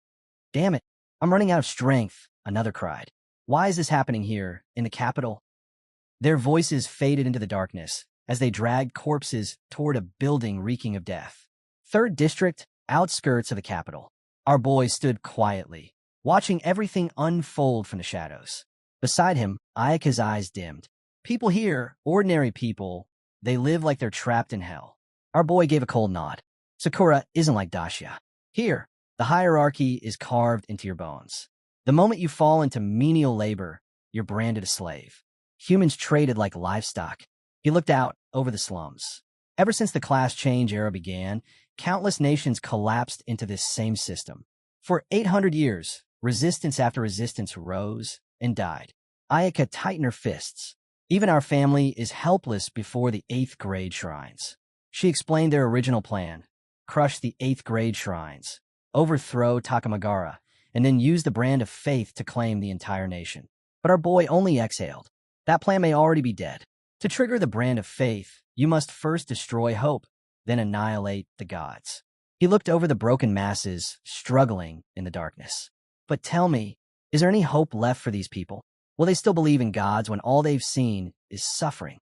Damn it, I'm running out of strength, another cried. Why is this happening here, in the capital? Their voices faded into the darkness as they dragged corpses toward a building reeking of death. Third District, outskirts of the capital. Our boy stood quietly, watching everything unfold from the shadows. Beside him, Ayaka's eyes dimmed. People here, ordinary people, they live like they're trapped in hell. Our boy gave a cold nod. Sakura isn't like Dacia. Here, the hierarchy is carved into your bones. The moment you fall into menial labor, you're branded a slave. Humans traded like livestock. He looked out over the slums. Ever since the class change era began, countless nations collapsed into this same system. For 800 years, resistance after resistance rose and died. Ayaka tightened her fists. Even our family is helpless before the 8th grade shrines. She explained their original plan: crush the 8th grade shrines, overthrow Takamagara, and then use the brand of faith to claim the entire nation. But our boy only exhaled. That plan may already be dead. To trigger the brand of faith, you must first destroy hope, then annihilate the gods. He looked over the broken masses, struggling in the darkness. But tell me, is there any hope left for these people? Will they still believe in gods when all they've seen is suffering?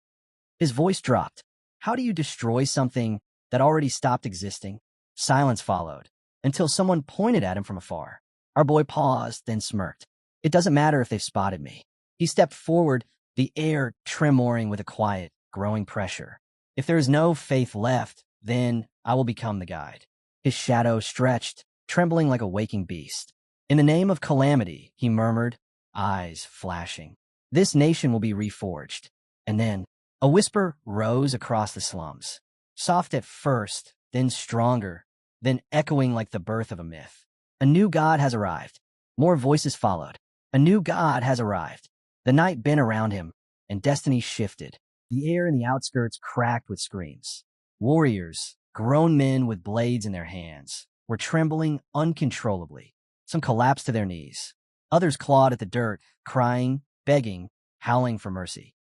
His voice dropped. How do you destroy something that already stopped existing? Silence followed, until someone pointed at him from afar. Our boy paused, then smirked. It doesn't matter if they've spotted me. He stepped forward, the air tremoring with a quiet, growing pressure. If there is no faith left, then I will become the guide. His shadow stretched, trembling like a waking beast. In the name of calamity, he murmured, eyes flashing. This nation will be reforged. And then, a whisper rose across the slums. Soft at first, then stronger, then echoing like the birth of a myth. A new god has arrived. More voices followed. A new god has arrived. The night bent around him, and destiny shifted. The air in the outskirts cracked with screams. Warriors, grown men with blades in their hands, were trembling uncontrollably. Some collapsed to their knees. Others clawed at the dirt, crying, begging, howling for mercy.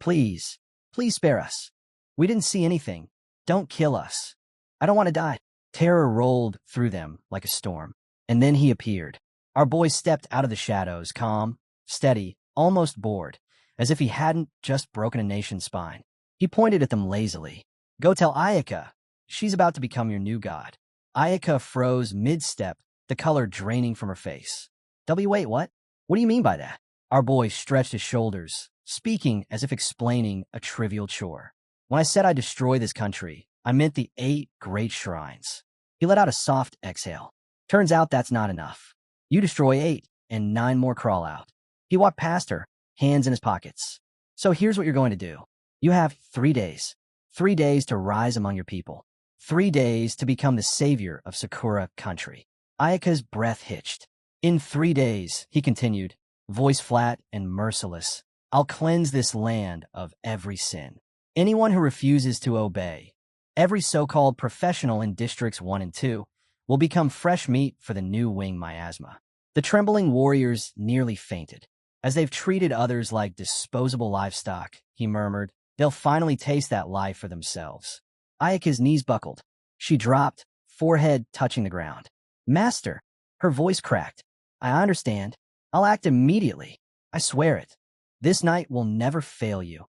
Please, please spare us. We didn't see anything. Don't kill us. I don't want to die. Terror rolled through them like a storm. And then he appeared. Our boy stepped out of the shadows, calm, steady, almost bored, as if he hadn't just broken a nation's spine. He pointed at them lazily. Go tell Ayaka. She's about to become your new god. Ayaka froze mid-step, the color draining from her face. Wait, what? What do you mean by that? Our boy stretched his shoulders, speaking as if explaining a trivial chore. When I said I'd destroy this country, I meant the 8 great shrines. He let out a soft exhale. Turns out that's not enough. You destroy 8, and 9 more crawl out. He walked past her, hands in his pockets. So here's what you're going to do. You have 3 days. 3 days to rise among your people. 3 days to become the savior of Sakura country. Ayaka's breath hitched. In 3 days, he continued, voice flat and merciless, I'll cleanse this land of every sin. Anyone who refuses to obey, every so-called professional in Districts 1 and 2, will become fresh meat for the new wing miasma. The trembling warriors nearly fainted. As they've treated others like disposable livestock, he murmured, they'll finally taste that life for themselves. Ayaka's knees buckled. She dropped, forehead touching the ground. Master, her voice cracked. I understand. I'll act immediately. I swear it. This night will never fail you.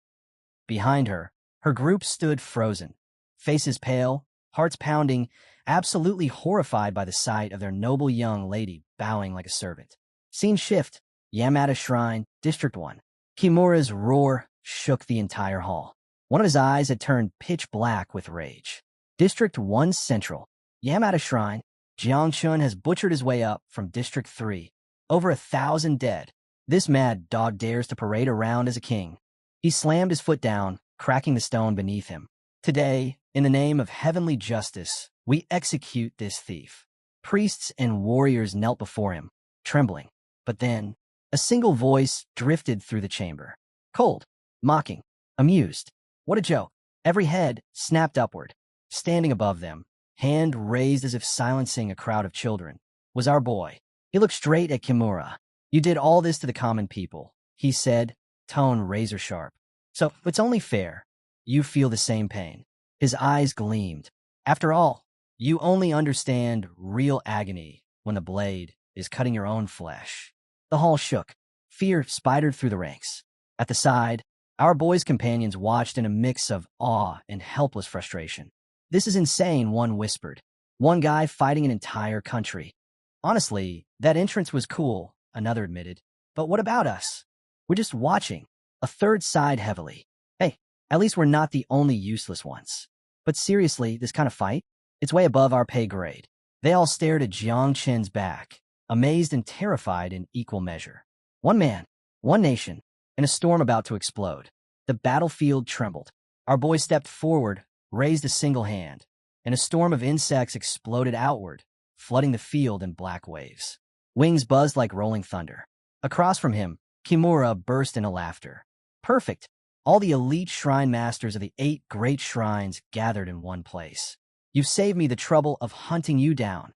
Behind her, her group stood frozen, faces pale, hearts pounding, absolutely horrified by the sight of their noble young lady bowing like a servant. Scene shift. Yamada Shrine, District 1. Kimura's roar shook the entire hall. One of his eyes had turned pitch black with rage. District 1 Central. Yamada Shrine. Jiangchun has butchered his way up from District 3. Over 1,000 dead. This mad dog dares to parade around as a king. He slammed his foot down, cracking the stone beneath him. Today, in the name of heavenly justice, we execute this thief. Priests and warriors knelt before him, trembling. But then, a single voice drifted through the chamber. Cold, mocking, amused. What a joke. Every head snapped upward. Standing above them, hand raised as if silencing a crowd of children, was our boy. He looked straight at Kimura. You did all this to the common people, he said, tone razor sharp. So it's only fair. You feel the same pain. His eyes gleamed. After all, you only understand real agony when the blade is cutting your own flesh. The hall shook. Fear spidered through the ranks. At the side, our boy's companions watched in a mix of awe and helpless frustration. "This is insane," one whispered. "One guy fighting an entire country." "Honestly, that entrance was cool," another admitted. "But what about us? We're just watching." A third sighed heavily. "Hey, at least we're not the only useless ones. But seriously, this kind of fight? It's way above our pay grade." They all stared at Jiang Chen's back, amazed and terrified in equal measure. One man, one nation, and a storm about to explode. The battlefield trembled. Our boy stepped forward, raised a single hand, and a storm of insects exploded outward, flooding the field in black waves. Wings buzzed like rolling thunder. Across from him, Kimura burst into laughter. "Perfect! All the elite shrine masters of the 8 great shrines gathered in one place. You've saved me the trouble of hunting you down."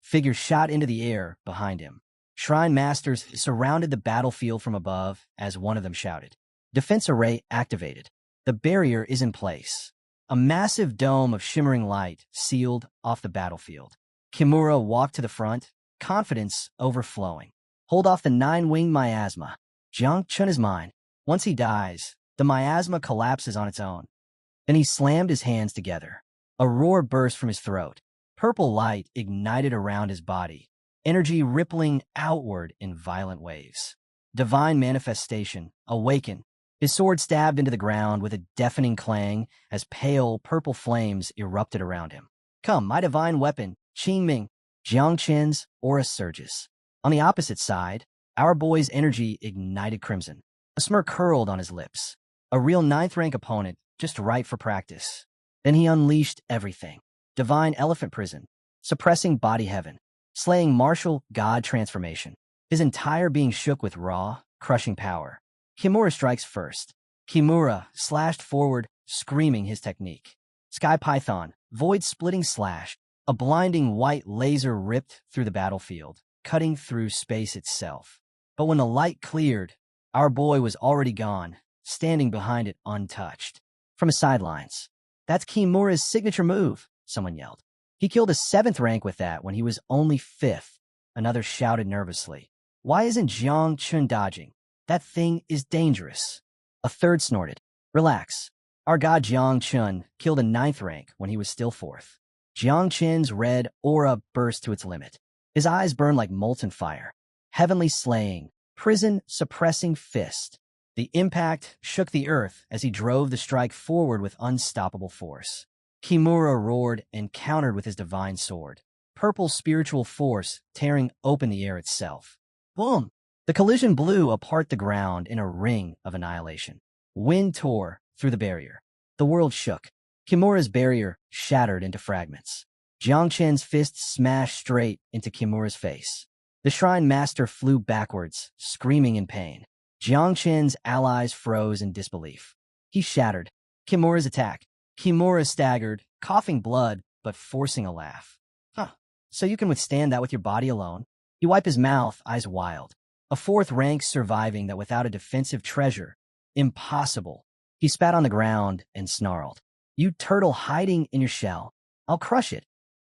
Figures shot into the air behind him. Shrine masters surrounded the battlefield from above as one of them shouted. "Defense array activated. The barrier is in place." A massive dome of shimmering light sealed off the battlefield. Kimura walked to the front, confidence overflowing. "Hold off the 9-winged miasma. Jiang Chun is mine. Once he dies, the miasma collapses on its own." Then he slammed his hands together. A roar burst from his throat. Purple light ignited around his body, energy rippling outward in violent waves. Divine manifestation, awaken. His sword stabbed into the ground with a deafening clang as pale purple flames erupted around him. "Come, my divine weapon, Qingming." Jiang Chen's aura surges. On the opposite side, our boy's energy ignited crimson. A smirk curled on his lips. A real 9th-rank opponent, just right for practice. Then he unleashed everything. Divine elephant prison, suppressing body heaven, slaying martial god transformation. His entire being shook with raw, crushing power. Kimura strikes first. Kimura slashed forward, screaming his technique. Sky Python, void-splitting slash. A blinding white laser ripped through the battlefield, cutting through space itself. But when the light cleared, our boy was already gone, standing behind it untouched. From his sidelines, "That's Kimura's signature move," someone yelled. "He killed a 7th rank with that when he was only 5th, another shouted nervously. "Why isn't Jiang Chun dodging? That thing is dangerous." A third snorted. "Relax. Our god Jiang Chun killed a 9th rank when he was still 4th. Jiang Chen's red aura burst to its limit. His eyes burned like molten fire. Heavenly slaying, prison-suppressing fist. The impact shook the earth as he drove the strike forward with unstoppable force. Kimura roared and countered with his divine sword. Purple spiritual force tearing open the air itself. Boom! The collision blew apart the ground in a ring of annihilation. Wind tore through the barrier. The world shook. Kimura's barrier shattered into fragments. Jiang Chen's fist smashed straight into Kimura's face. The shrine master flew backwards, screaming in pain. Jiang Chen's allies froze in disbelief. He shattered Kimura's attack. Kimura staggered, coughing blood, but forcing a laugh. "Huh, so you can withstand that with your body alone?" He wiped his mouth, eyes wild. A 4th rank surviving that without a defensive treasure. Impossible. He spat on the ground and snarled. "You turtle hiding in your shell. I'll crush it."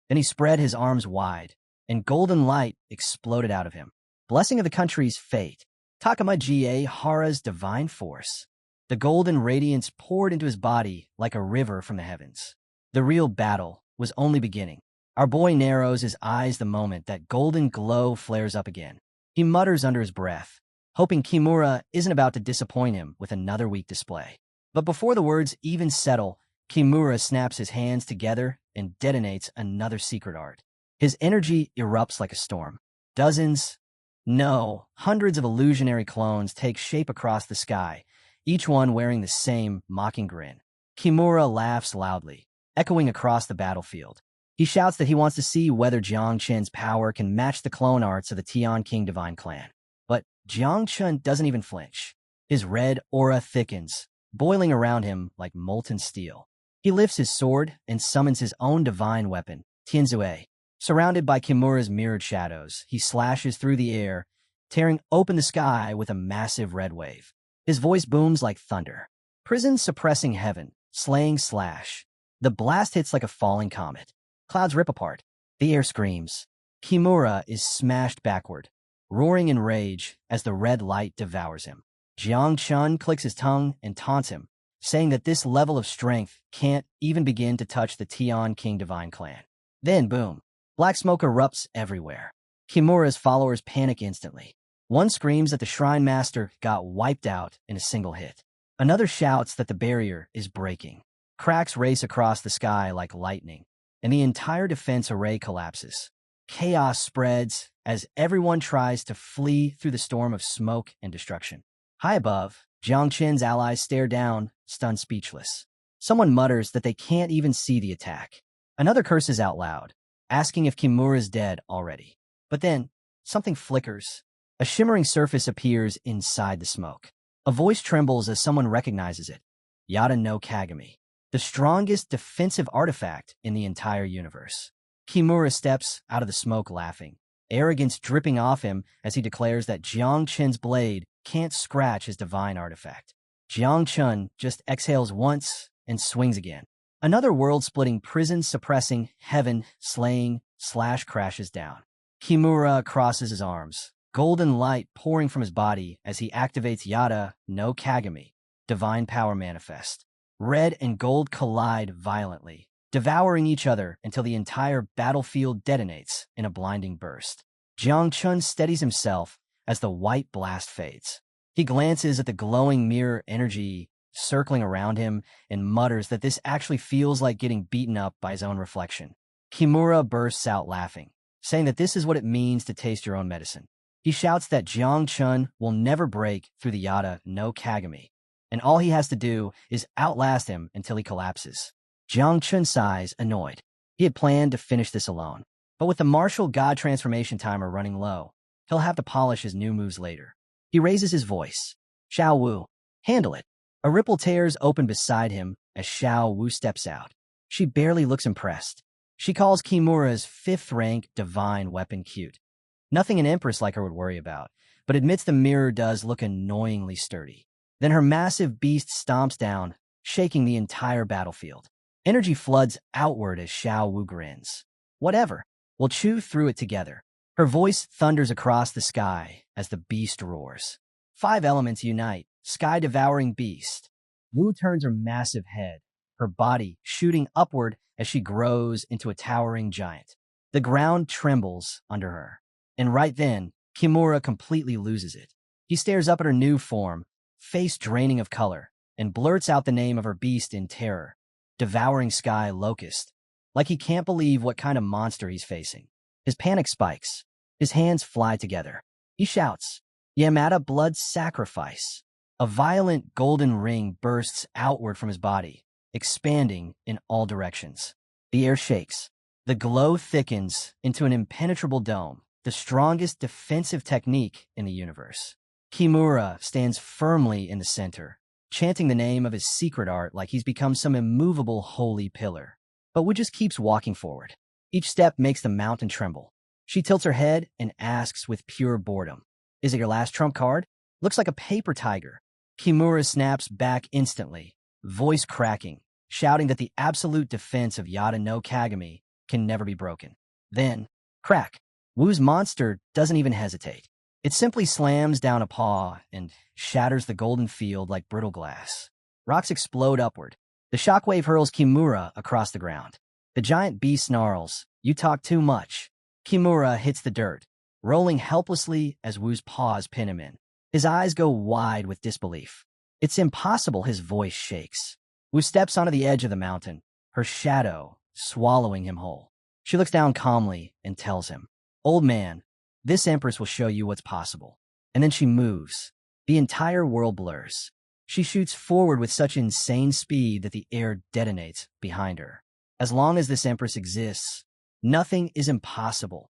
Then he spread his arms wide, and golden light exploded out of him. Blessing of the country's fate. Takama Ga Hara's divine force. The golden radiance poured into his body like a river from the heavens. The real battle was only beginning. Our boy narrows his eyes the moment that golden glow flares up again. He mutters under his breath, hoping Kimura isn't about to disappoint him with another weak display. But before the words even settle, Kimura snaps his hands together and detonates another secret art. His energy erupts like a storm. Dozens, no, hundreds of illusionary clones take shape across the sky, each one wearing the same mocking grin. Kimura laughs loudly, echoing across the battlefield. He shouts that he wants to see whether Jiang Chen's power can match the clone arts of the Tian King Divine Clan. But Jiang Chen doesn't even flinch. His red aura thickens, boiling around him like molten steel. He lifts his sword and summons his own divine weapon, Tianzue. Surrounded by Kimura's mirrored shadows, he slashes through the air, tearing open the sky with a massive red wave. His voice booms like thunder. Prison suppressing heaven, slaying slash. The blast hits like a falling comet. Clouds rip apart. The air screams. Kimura is smashed backward, roaring in rage as the red light devours him. Jiang Chun clicks his tongue and taunts him, saying that this level of strength can't even begin to touch the Tian King Divine Clan. Then, boom, black smoke erupts everywhere. Kimura's followers panic instantly. One screams that the Shrine Master got wiped out in a single hit. Another shouts that the barrier is breaking. Cracks race across the sky like lightning, and the entire defense array collapses. Chaos spreads as everyone tries to flee through the storm of smoke and destruction. High above, Jiang Qin's allies stare down, stunned speechless. Someone mutters that they can't even see the attack. Another curses out loud, asking if Kimura's dead already. But then, something flickers. A shimmering surface appears inside the smoke. A voice trembles as someone recognizes it. Yada no Kagami, the strongest defensive artifact in the entire universe. Kimura steps out of the smoke laughing, arrogance dripping off him as he declares that Jiang Qin's blade can't scratch his divine artifact. Jiang Chun just exhales once and swings again. Another world-splitting, prison-suppressing, heaven-slaying slash crashes down. Kimura crosses his arms, golden light pouring from his body as he activates Yada no Kagami, Divine Power Manifest. Red and gold collide violently, devouring each other until the entire battlefield detonates in a blinding burst. Jiang Chun steadies himself as the white blast fades. He glances at the glowing mirror energy circling around him and mutters that this actually feels like getting beaten up by his own reflection. Kimura bursts out laughing, saying that this is what it means to taste your own medicine. He shouts that Jiang Chun will never break through the Yada no Kagami, and all he has to do is outlast him until he collapses. Jiang Chun sighs, annoyed. He had planned to finish this alone, but with the martial god transformation timer running low, he'll have to polish his new moves later. He raises his voice. Xiao Wu, handle it. A ripple tears open beside him as Xiao Wu steps out. She barely looks impressed. She calls Kimura's 5th-rank divine weapon cute. Nothing an empress like her would worry about, but admits the mirror does look annoyingly sturdy. Then her massive beast stomps down, shaking the entire battlefield. Energy floods outward as Xiao Wu grins. Whatever, we'll chew through it together. Her voice thunders across the sky as the beast roars. 5 elements unite, sky-devouring beast. Wu turns her massive head, her body shooting upward as she grows into a towering giant. The ground trembles under her. And right then, Kimura completely loses it. He stares up at her new form, face draining of color, and blurts out the name of her beast in terror. Devouring Sky Locust. Like he can't believe what kind of monster he's facing. His panic spikes. His hands fly together. He shouts, Yamada Blood Sacrifice. A violent golden ring bursts outward from his body, expanding in all directions. The air shakes. The glow thickens into an impenetrable dome, the strongest defensive technique in the universe. Kimura stands firmly in the center, chanting the name of his secret art like he's become some immovable holy pillar. But Wu just keeps walking forward. Each step makes the mountain tremble. She tilts her head and asks with pure boredom, Is it your last trump card? Looks like a paper tiger. Kimura snaps back instantly, voice cracking, shouting that the absolute defense of Yada no Kagami can never be broken. Then, crack. Wu's monster doesn't even hesitate. It simply slams down a paw and shatters the golden field like brittle glass. Rocks explode upward. The shockwave hurls Kimura across the ground. The giant beast snarls, You talk too much. Kimura hits the dirt, rolling helplessly as Wu's paws pin him in. His eyes go wide with disbelief. It's impossible, his voice shakes. Wu steps onto the edge of the mountain, her shadow swallowing him whole. She looks down calmly and tells him, Old man, this empress will show you what's possible. And then she moves. The entire world blurs. She shoots forward with such insane speed that the air detonates behind her. As long as this empress exists, nothing is impossible.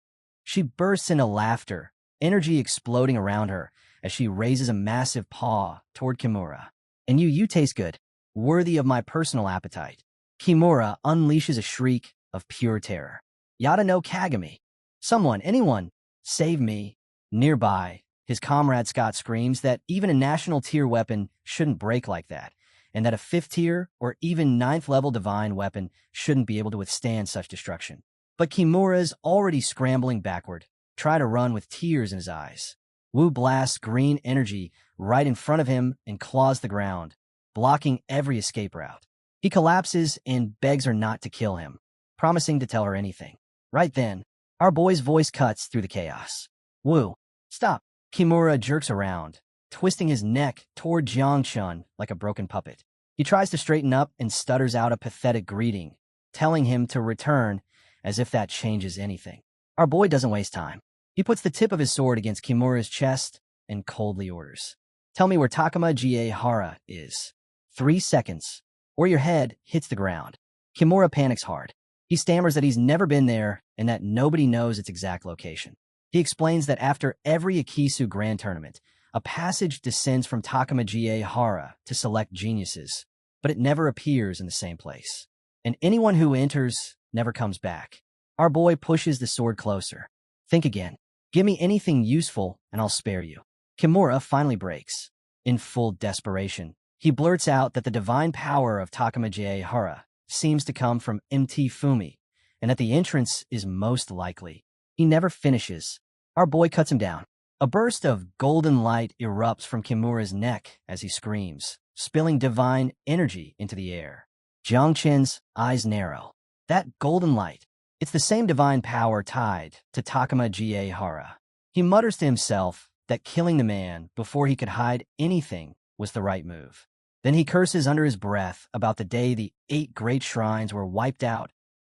She bursts into laughter, energy exploding around her as she raises a massive paw toward Kimura. And you taste good, worthy of my personal appetite. Kimura unleashes a shriek of pure terror. Yada no Kagami. Someone, anyone, save me. Nearby, his comrade Scott screams that even a national tier weapon shouldn't break like that, and that a 5th tier or even 9th level divine weapon shouldn't be able to withstand such destruction. But Kimura's already scrambling backward, trying to run with tears in his eyes. Wu blasts green energy right in front of him and claws the ground, blocking every escape route. He collapses and begs her not to kill him, promising to tell her anything. Right then, our boy's voice cuts through the chaos. Wu, stop. Kimura jerks around, twisting his neck toward Jiangchun like a broken puppet. He tries to straighten up and stutters out a pathetic greeting, telling him to return as if that changes anything. Our boy doesn't waste time. He puts the tip of his sword against Kimura's chest and coldly orders, "Tell me where Takuma Hara is. 3 seconds, or your head hits the ground." Kimura panics hard. He stammers that he's never been there and that nobody knows its exact location. He explains that after every Akisu Grand Tournament, a passage descends from Takuma Hara to select geniuses, but it never appears in the same place. And anyone who enters never comes back. Our boy pushes the sword closer. "Think again. Give me anything useful and I'll spare you." Kimura finally breaks. In full desperation, he blurts out that the divine power of Takuma Hara seems to come from MT Fumi, and that the entrance is most likely. He never finishes. Our boy cuts him down. A burst of golden light erupts from Kimura's neck as he screams, spilling divine energy into the air. Jiangchen's eyes narrow. That golden light, it's the same divine power tied to Takuma Hara. He mutters to himself that killing the man before he could hide anything was the right move. Then he curses under his breath about the day the 8 great shrines were wiped out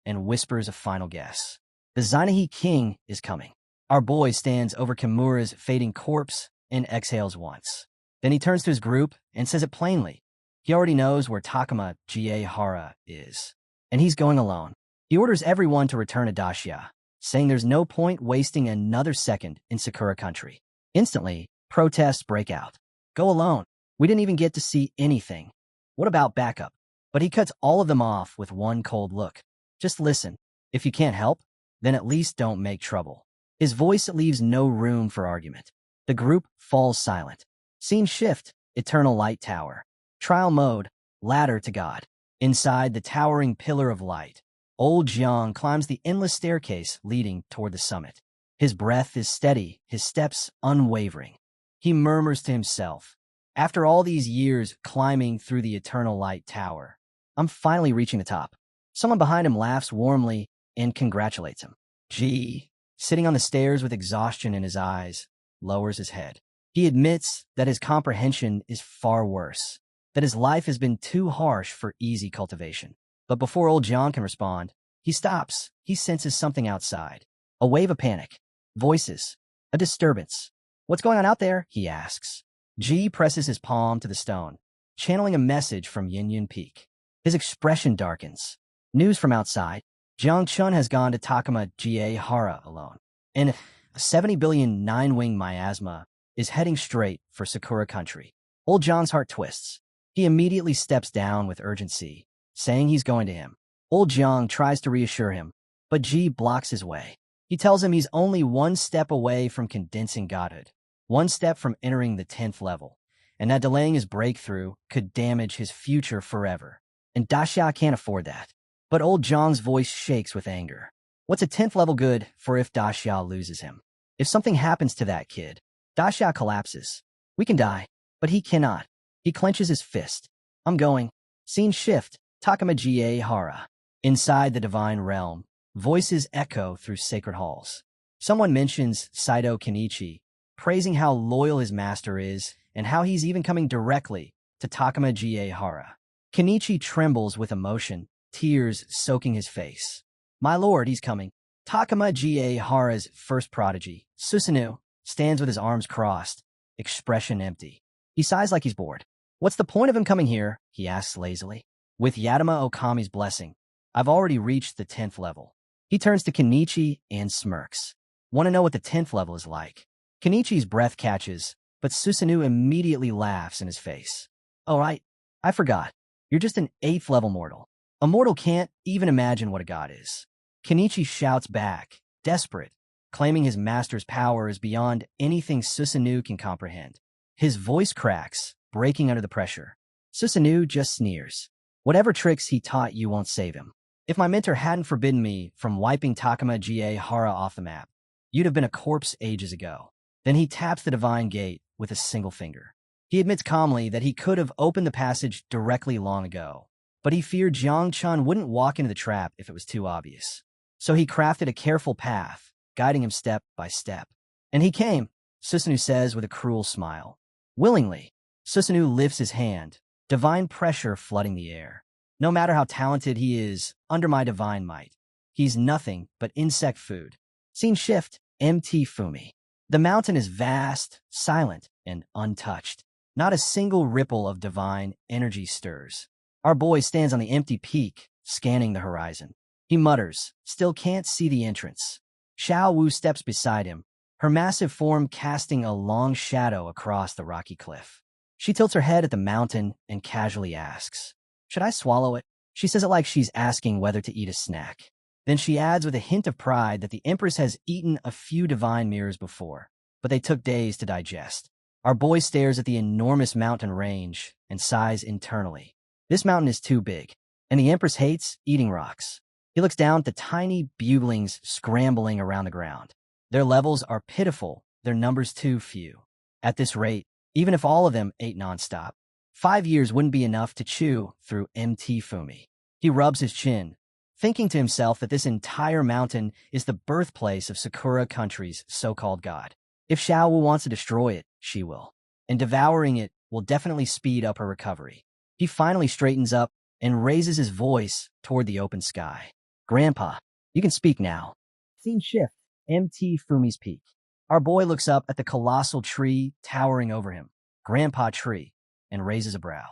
and whispers a final guess. The Zainahi king is coming. Our boy stands over Kimura's fading corpse and exhales once. Then he turns to his group and says it plainly. He already knows where Takuma Hara is, and he's going alone. He orders everyone to return to Dacia, saying there's no point wasting another second in Sakura country. Instantly, protests break out. "Go alone. We didn't even get to see anything. What about backup?" But he cuts all of them off with one cold look. "Just listen. If you can't help, then at least don't make trouble." His voice leaves no room for argument. The group falls silent. Scene shift, Eternal Light Tower. Trial mode, Ladder to God. Inside the towering pillar of light, old Jiang climbs the endless staircase leading toward the summit. His breath is steady, his steps unwavering. He murmurs to himself, "After all these years climbing through the Eternal Light Tower, I'm finally reaching the top." Someone behind him laughs warmly and congratulates him. G, sitting on the stairs with exhaustion in his eyes, lowers his head. He admits that his comprehension is far worse, that his life has been too harsh for easy cultivation. But before old John can respond, he stops. He senses something outside. A wave of panic. Voices. A disturbance. "What's going on out there?" he asks. G presses his palm to the stone, channeling a message from Yin Yun Peak. His expression darkens. News from outside. Jiang Chun has gone to Takuma Hara alone, and a 70 billion 9-wing miasma is heading straight for Sakura country. Old John's heart twists. He immediately steps down with urgency, saying he's going to him. Old Jiang tries to reassure him, but Ji blocks his way. He tells him he's only 1 step away from condensing godhood, 1 step from entering the 10th level, and that delaying his breakthrough could damage his future forever. And Daxia can't afford that. But old Jiang's voice shakes with anger. What's a 10th level good for if Daxia loses him? If something happens to that kid, Daxia collapses. We can die, but he cannot. He clenches his fist. "I'm going." Scene shift, Takuma Hara. Inside the divine realm, voices echo through sacred halls. Someone mentions Saito Kenichi, praising how loyal his master is and how he's even coming directly to Takuma Hara. Kenichi trembles with emotion, tears soaking his face. "My lord, he's coming." Takuma Hara's first prodigy, Susanoo, stands with his arms crossed, expression empty. He sighs like he's bored. "What's the point of him coming here?" he asks lazily. "With Yatama Okami's blessing, I've already reached the 10th level." He turns to Kenichi and smirks. "Want to know what the 10th level is like?" Kenichi's breath catches, but Susanoo immediately laughs in his face. "Oh, right. I forgot. You're just an 8th level mortal. A mortal can't even imagine what a god is." Kenichi shouts back, desperate, claiming his master's power is beyond anything Susanoo can comprehend. His voice cracks, breaking under the pressure. Susanoo just sneers. "Whatever tricks he taught you won't save him. If my mentor hadn't forbidden me from wiping Takama Ga Hara off the map, you'd have been a corpse ages ago. Then he taps the divine gate with a single finger. He admits calmly that he could have opened the passage directly long ago, but he feared Jiang Chun wouldn't walk into the trap if it was too obvious. So he crafted a careful path, guiding him step by step. And he came, Susanoo says with a cruel smile. Willingly, Susanoo lifts his hand, divine pressure flooding the air. No matter how talented he is, under my divine might, he's nothing but insect food. Scene shift, MT Fumi. The mountain is vast, silent, and untouched. Not a single ripple of divine energy stirs. Our boy stands on the empty peak, scanning the horizon. He mutters, still can't see the entrance. Xiao Wu steps beside him, her massive form casting a long shadow across the rocky cliff. She tilts her head at the mountain and casually asks, should I swallow it? She says it like she's asking whether to eat a snack. Then she adds with a hint of pride that the Empress has eaten a few divine mirrors before, but they took days to digest. Our boy stares at the enormous mountain range and sighs internally. This mountain is too big, and the Empress hates eating rocks. He looks down at the tiny buglings scrambling around the ground. Their levels are pitiful, their numbers too few. At this rate, even if all of them ate nonstop, 5 years wouldn't be enough to chew through MT Fumi. He rubs his chin, thinking to himself that this entire mountain is the birthplace of Sakura Country's so-called god. If Xiao Wu wants to destroy it, she will. And devouring it will definitely speed up her recovery. He finally straightens up and raises his voice toward the open sky. Grandpa, you can speak now. Scene shift, MT Fumi's peak. Our boy looks up at the colossal tree towering over him, Grandpa Tree, and raises a brow.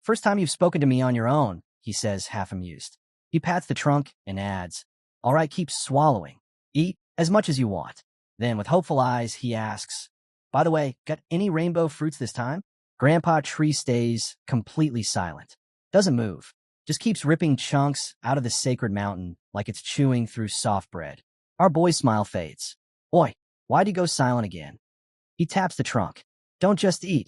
First time you've spoken to me on your own, he says, half amused. He pats the trunk and adds, all right, keep swallowing. Eat as much as you want. Then, with hopeful eyes, he asks, by the way, got any rainbow fruits this time? Grandpa Tree stays completely silent. Doesn't move. Just keeps ripping chunks out of the sacred mountain like it's chewing through soft bread. Our boy's smile fades. Oi, why'd you go silent again? He taps the trunk. Don't just eat.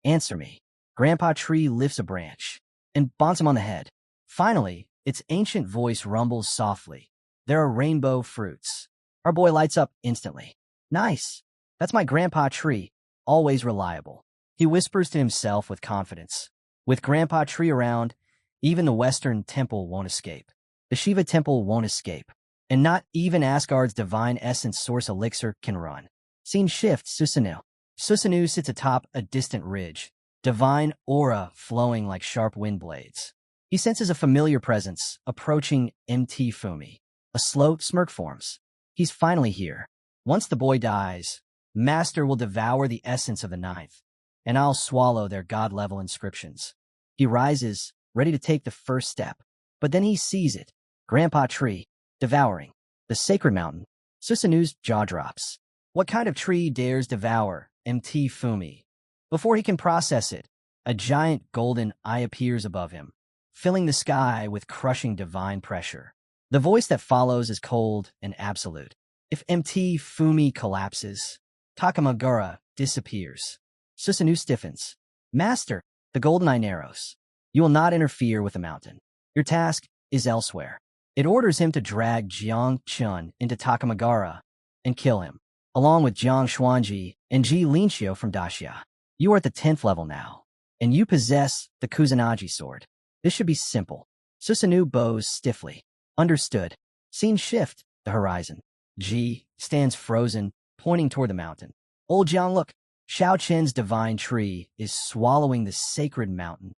Answer me. Grandpa Tree lifts a branch and bonks him on the head. Finally, its ancient voice rumbles softly. There are rainbow fruits. Our boy lights up instantly. Nice. That's my Grandpa Tree, always reliable. He whispers to himself with confidence. With Grandpa Tree around, even the Western Temple won't escape. The Shiva Temple won't escape. And not even Asgard's divine essence source elixir can run. Scene shift, Susanoo. Susanoo sits atop a distant ridge, divine aura flowing like sharp wind blades. He senses a familiar presence approaching MT Fumi. A slow smirk forms. He's finally here. Once the boy dies, Master will devour the essence of the ninth, and I'll swallow their god-level inscriptions. He rises, ready to take the first step, but then he sees it. Grandpa Tree, devouring the sacred mountain. Susanoo's jaw drops. What kind of tree dares devour MT Fumi? Before he can process it, a giant golden eye appears above him, filling the sky with crushing divine pressure. The voice that follows is cold and absolute. If MT Fumi collapses, Takamagura disappears. Susanoo stiffens. Master, the golden eye narrows. You will not interfere with the mountain. Your task is elsewhere. It orders him to drag Jiang Chun into Takamagara and kill him, along with Jiang Xuanji and Ji Linxiu from Daxia. You are at the 10th level now, and you possess the Kusanagi sword. This should be simple. Susanoo bows stiffly. Understood. Scene shift, the horizon. Ji stands frozen, pointing toward the mountain. Old Jiang, look. Xiao Chen's divine tree is swallowing the sacred mountain.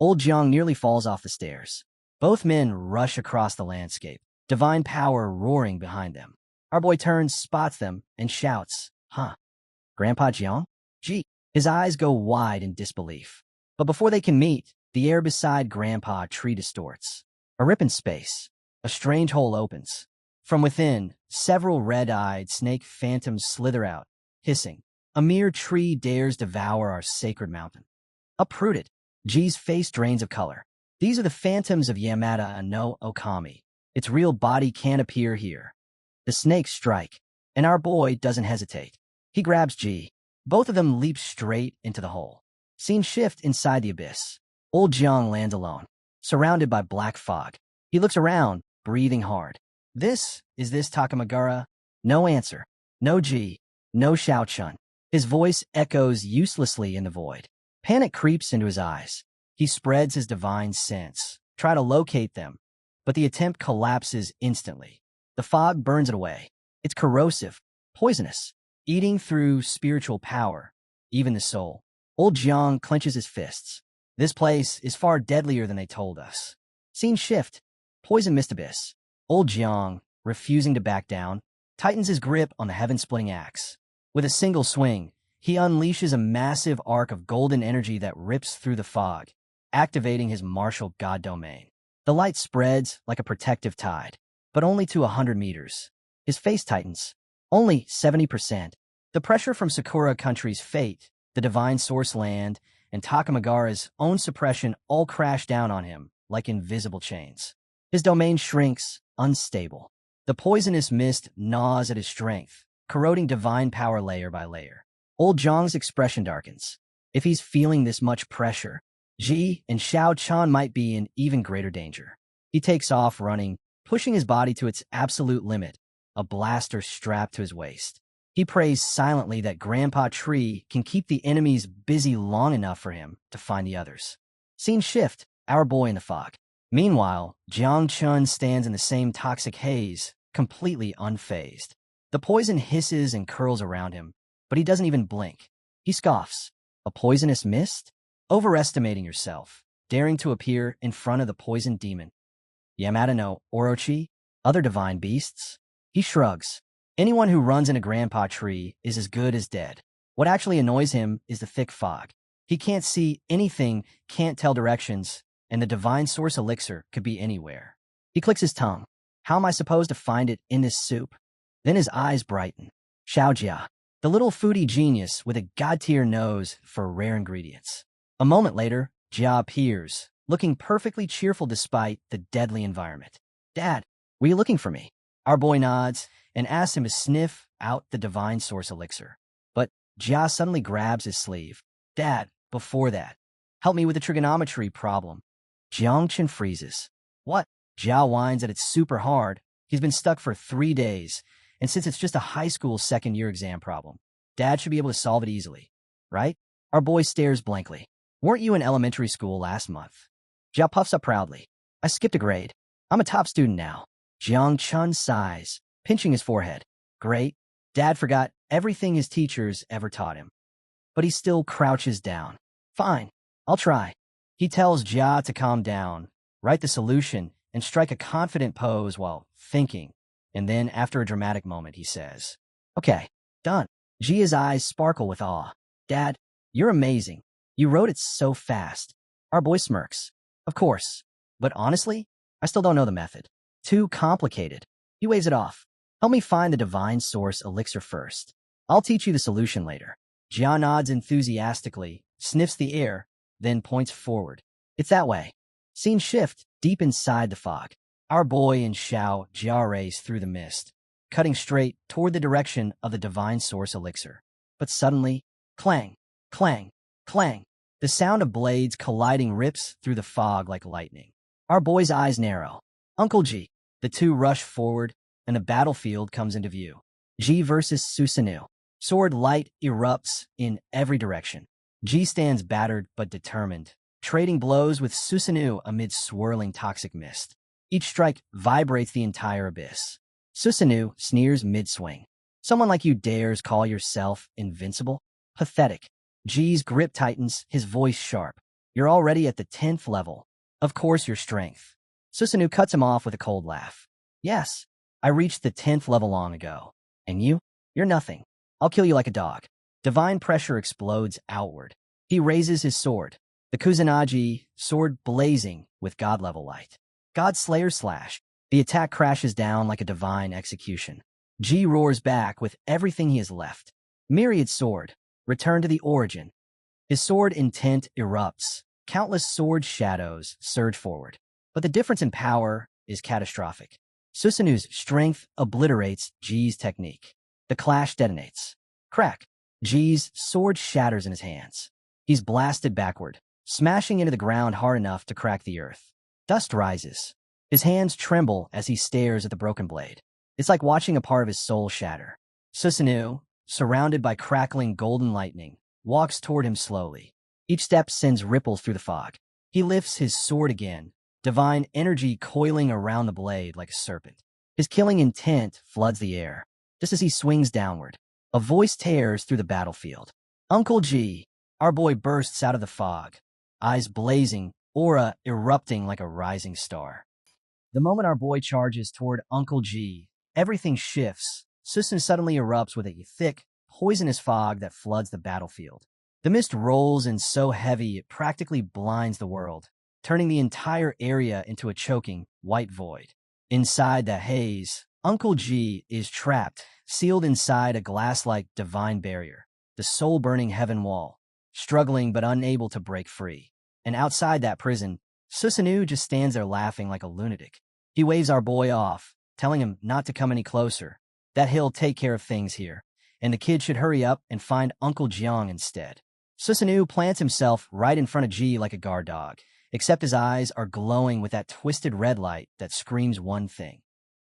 Old Jiang nearly falls off the stairs. Both men rush across the landscape, divine power roaring behind them. Our boy turns, spots them, and shouts, huh? Grandpa Jiang? Ji. His eyes go wide in disbelief. But before they can meet, the air beside Grandpa Tree distorts. A rip in space. A strange hole opens. From within, several red-eyed snake phantoms slither out, hissing. A mere tree dares devour our sacred mountain. Uprooted. Ji's face drains of color. These are the phantoms of Yamada no Okami. Its real body can't appear here. The snakes strike, and our boy doesn't hesitate. He grabs Ji. Both of them leap straight into the hole. Scene shift inside the abyss. Old Jiang lands alone, surrounded by black fog. He looks around, breathing hard. Is this Takamagara? No answer. No Ji. No Xiao Chun. His voice echoes uselessly in the void. Panic creeps into his eyes. He spreads his divine sense, try to locate them, but the attempt collapses instantly. The fog burns it away. It's corrosive, poisonous, eating through spiritual power, even the soul. Old Jiang clenches his fists. This place is far deadlier than they told us. Scene shift. Poison mist abyss. Old Jiang, refusing to back down, tightens his grip on the heaven-splitting axe. With a single swing, he unleashes a massive arc of golden energy that rips through the fog, activating his martial god domain. The light spreads like a protective tide, but only to 100 meters. His face tightens. Only 70%. The pressure from Sakura Country's fate, the divine source land, and Takamagara's own suppression all crash down on him like invisible chains. His domain shrinks, unstable. The poisonous mist gnaws at his strength, corroding divine power layer by layer. Old Zhang's expression darkens. If he's feeling this much pressure, Ji and Xiao Chan might be in even greater danger. He takes off running, pushing his body to its absolute limit, a blaster strapped to his waist. He prays silently that Grandpa Tree can keep the enemies busy long enough for him to find the others. Scene shift, our boy in the fog. Meanwhile, Jiang Chun stands in the same toxic haze, completely unfazed. The poison hisses and curls around him, but he doesn't even blink. He scoffs. A poisonous mist? Overestimating yourself, daring to appear in front of the poisoned demon. Yamada no Orochi? Other divine beasts? He shrugs. Anyone who runs in a Grandpa Tree is as good as dead. What actually annoys him is the thick fog. He can't see anything, can't tell directions, and the divine source elixir could be anywhere. He clicks his tongue. How am I supposed to find it in this soup? Then his eyes brighten. Xiaojia, the little foodie genius with a god-tier nose for rare ingredients. A moment later, Jia appears, looking perfectly cheerful despite the deadly environment. Dad, were you looking for me? Our boy nods and asks him to sniff out the divine source elixir. But Jia suddenly grabs his sleeve. Dad, before that, help me with the trigonometry problem. Jiangchen freezes. What? Jia whines that it's super hard. He's been stuck for 3 days, and since it's just a high school second-year exam problem, Dad should be able to solve it easily, right? Our boy stares blankly. Weren't you in elementary school last month? Jia puffs up proudly. I skipped a grade. I'm a top student now. Jiang Chun sighs, pinching his forehead. Great. Dad forgot everything his teachers ever taught him. But he still crouches down. Fine, I'll try. He tells Jia to calm down, write the solution, and strike a confident pose while thinking. And then, after a dramatic moment, he says, Okay, done. Jia's eyes sparkle with awe. Dad, you're amazing. You wrote it so fast. Our boy smirks. Of course. But honestly, I still don't know the method. Too complicated. He waves it off. Help me find the divine source elixir first. I'll teach you the solution later. Jia nods enthusiastically, sniffs the air, then points forward. It's that way. Scene shift deep inside the fog. Our boy and Xiao Jia race through the mist, cutting straight toward the direction of the divine source elixir. But suddenly, clang, clang, clang. The sound of blades colliding rips through the fog like lightning. Our boy's eyes narrow. Uncle Ji. The two rush forward, and the battlefield comes into view. Ji versus Susanoo. Sword light erupts in every direction. Ji stands battered but determined, trading blows with Susanoo amid swirling toxic mist. Each strike vibrates the entire abyss. Susanoo sneers mid-swing. Someone like you dares call yourself invincible? Pathetic. Ji's grip tightens, his voice sharp. You're already at the 10th level. Of course your strength. Susanoo cuts him off with a cold laugh. Yes, I reached the 10th level long ago. And you? You're nothing. I'll kill you like a dog. Divine pressure explodes outward. He raises his sword, the Kusanagi sword blazing with god-level light. God Slayer slash. The attack crashes down like a divine execution. Ji roars back with everything he has left. Myriad sword. Return to the origin. His sword intent erupts. Countless sword shadows surge forward. But the difference in power is catastrophic. Susanoo's strength obliterates Ji's technique. The clash detonates. Crack. Ji's sword shatters in his hands. He's blasted backward, smashing into the ground hard enough to crack the earth. Dust rises. His hands tremble as he stares at the broken blade. It's like watching a part of his soul shatter. Susanoo, surrounded by crackling golden lightning, walks toward him slowly. Each step sends ripples through the fog. He lifts his sword again, divine energy coiling around the blade like a serpent. His killing intent floods the air. Just as he swings downward, a voice tears through the battlefield. Uncle G! Our boy bursts out of the fog, eyes blazing, aura erupting like a rising star. The moment our boy charges toward Uncle G, everything shifts. Susan suddenly erupts with a thick, poisonous fog that floods the battlefield. The mist rolls in so heavy it practically blinds the world, turning the entire area into a choking, white void. Inside the haze, Uncle G is trapped, sealed inside a glass-like divine barrier, the soul-burning heaven wall, struggling but unable to break free. And outside that prison, Susanoo just stands there laughing like a lunatic. He waves our boy off, telling him not to come any closer, that he'll take care of things here, and the kid should hurry up and find Uncle Jiang instead. Susanoo plants himself right in front of G like a guard dog, except his eyes are glowing with that twisted red light that screams one thing: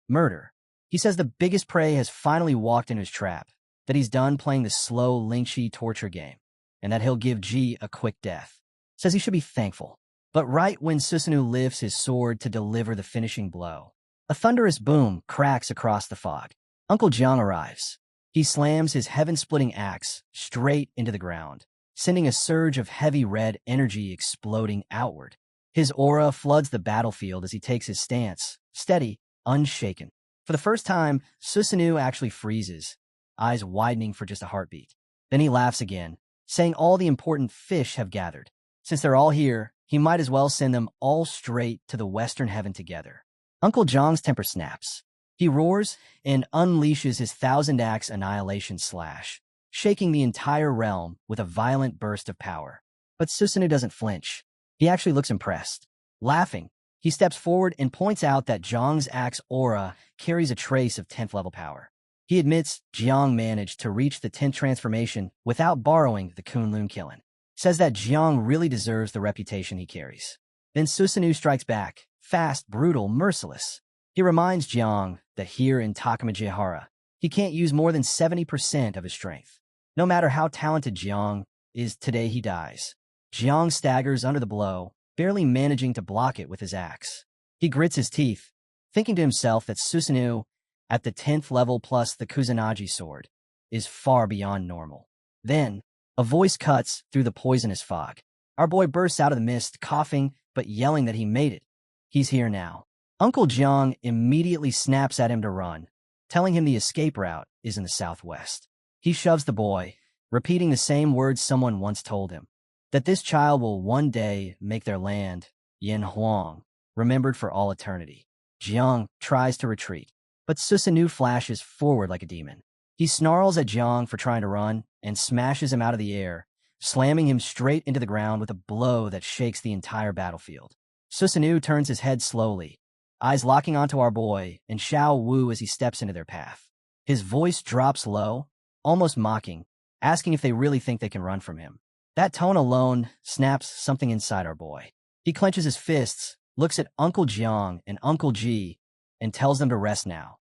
murder. He says the biggest prey has finally walked into his trap, that he's done playing the slow Lingxi torture game, and that he'll give G a quick death. Says he should be thankful. But right when Susanoo lifts his sword to deliver the finishing blow, a thunderous boom cracks across the fog. Uncle Jiang arrives. He slams his heaven-splitting axe straight into the ground, sending a surge of heavy red energy exploding outward. His aura floods the battlefield as he takes his stance, steady, unshaken. For the first time, Susanoo actually freezes, eyes widening for just a heartbeat. Then he laughs again, saying all the important fish have gathered. Since they're all here, he might as well send them all straight to the western heaven together. Uncle Jiang's temper snaps. He roars and unleashes his 1000-axe annihilation slash, shaking the entire realm with a violent burst of power. But Susanoo doesn't flinch. He actually looks impressed. Laughing, he steps forward and points out that Jiang's axe aura carries a trace of 10th level power. He admits Jiang managed to reach the 10th transformation without borrowing the Kunlun killing. Says that Jiang really deserves the reputation he carries. Then Susanoo strikes back, fast, brutal, merciless. He reminds Jiang that here in Takamajihara, he can't use more than 70% of his strength. No matter how talented Jiang is, today he dies. Jiang staggers under the blow, barely managing to block it with his axe. He grits his teeth, thinking to himself that Susanoo, at the 10th level plus the Kusanagi sword, is far beyond normal. Then, a voice cuts through the poisonous fog. Our boy bursts out of the mist, coughing but yelling that he made it. He's here now. Uncle Jiang immediately snaps at him to run, telling him the escape route is in the southwest. He shoves the boy, repeating the same words someone once told him, that this child will one day make their land, Yin Huang, remembered for all eternity. Jiang tries to retreat, but Susanoo flashes forward like a demon. He snarls at Jiang for trying to run and smashes him out of the air, slamming him straight into the ground with a blow that shakes the entire battlefield. Susanoo turns his head slowly, eyes locking onto our boy and Xiao Wu as he steps into their path. His voice drops low, almost mocking, asking if they really think they can run from him. That tone alone snaps something inside our boy. He clenches his fists, looks at Uncle Jiang and Uncle G, and tells them to rest now,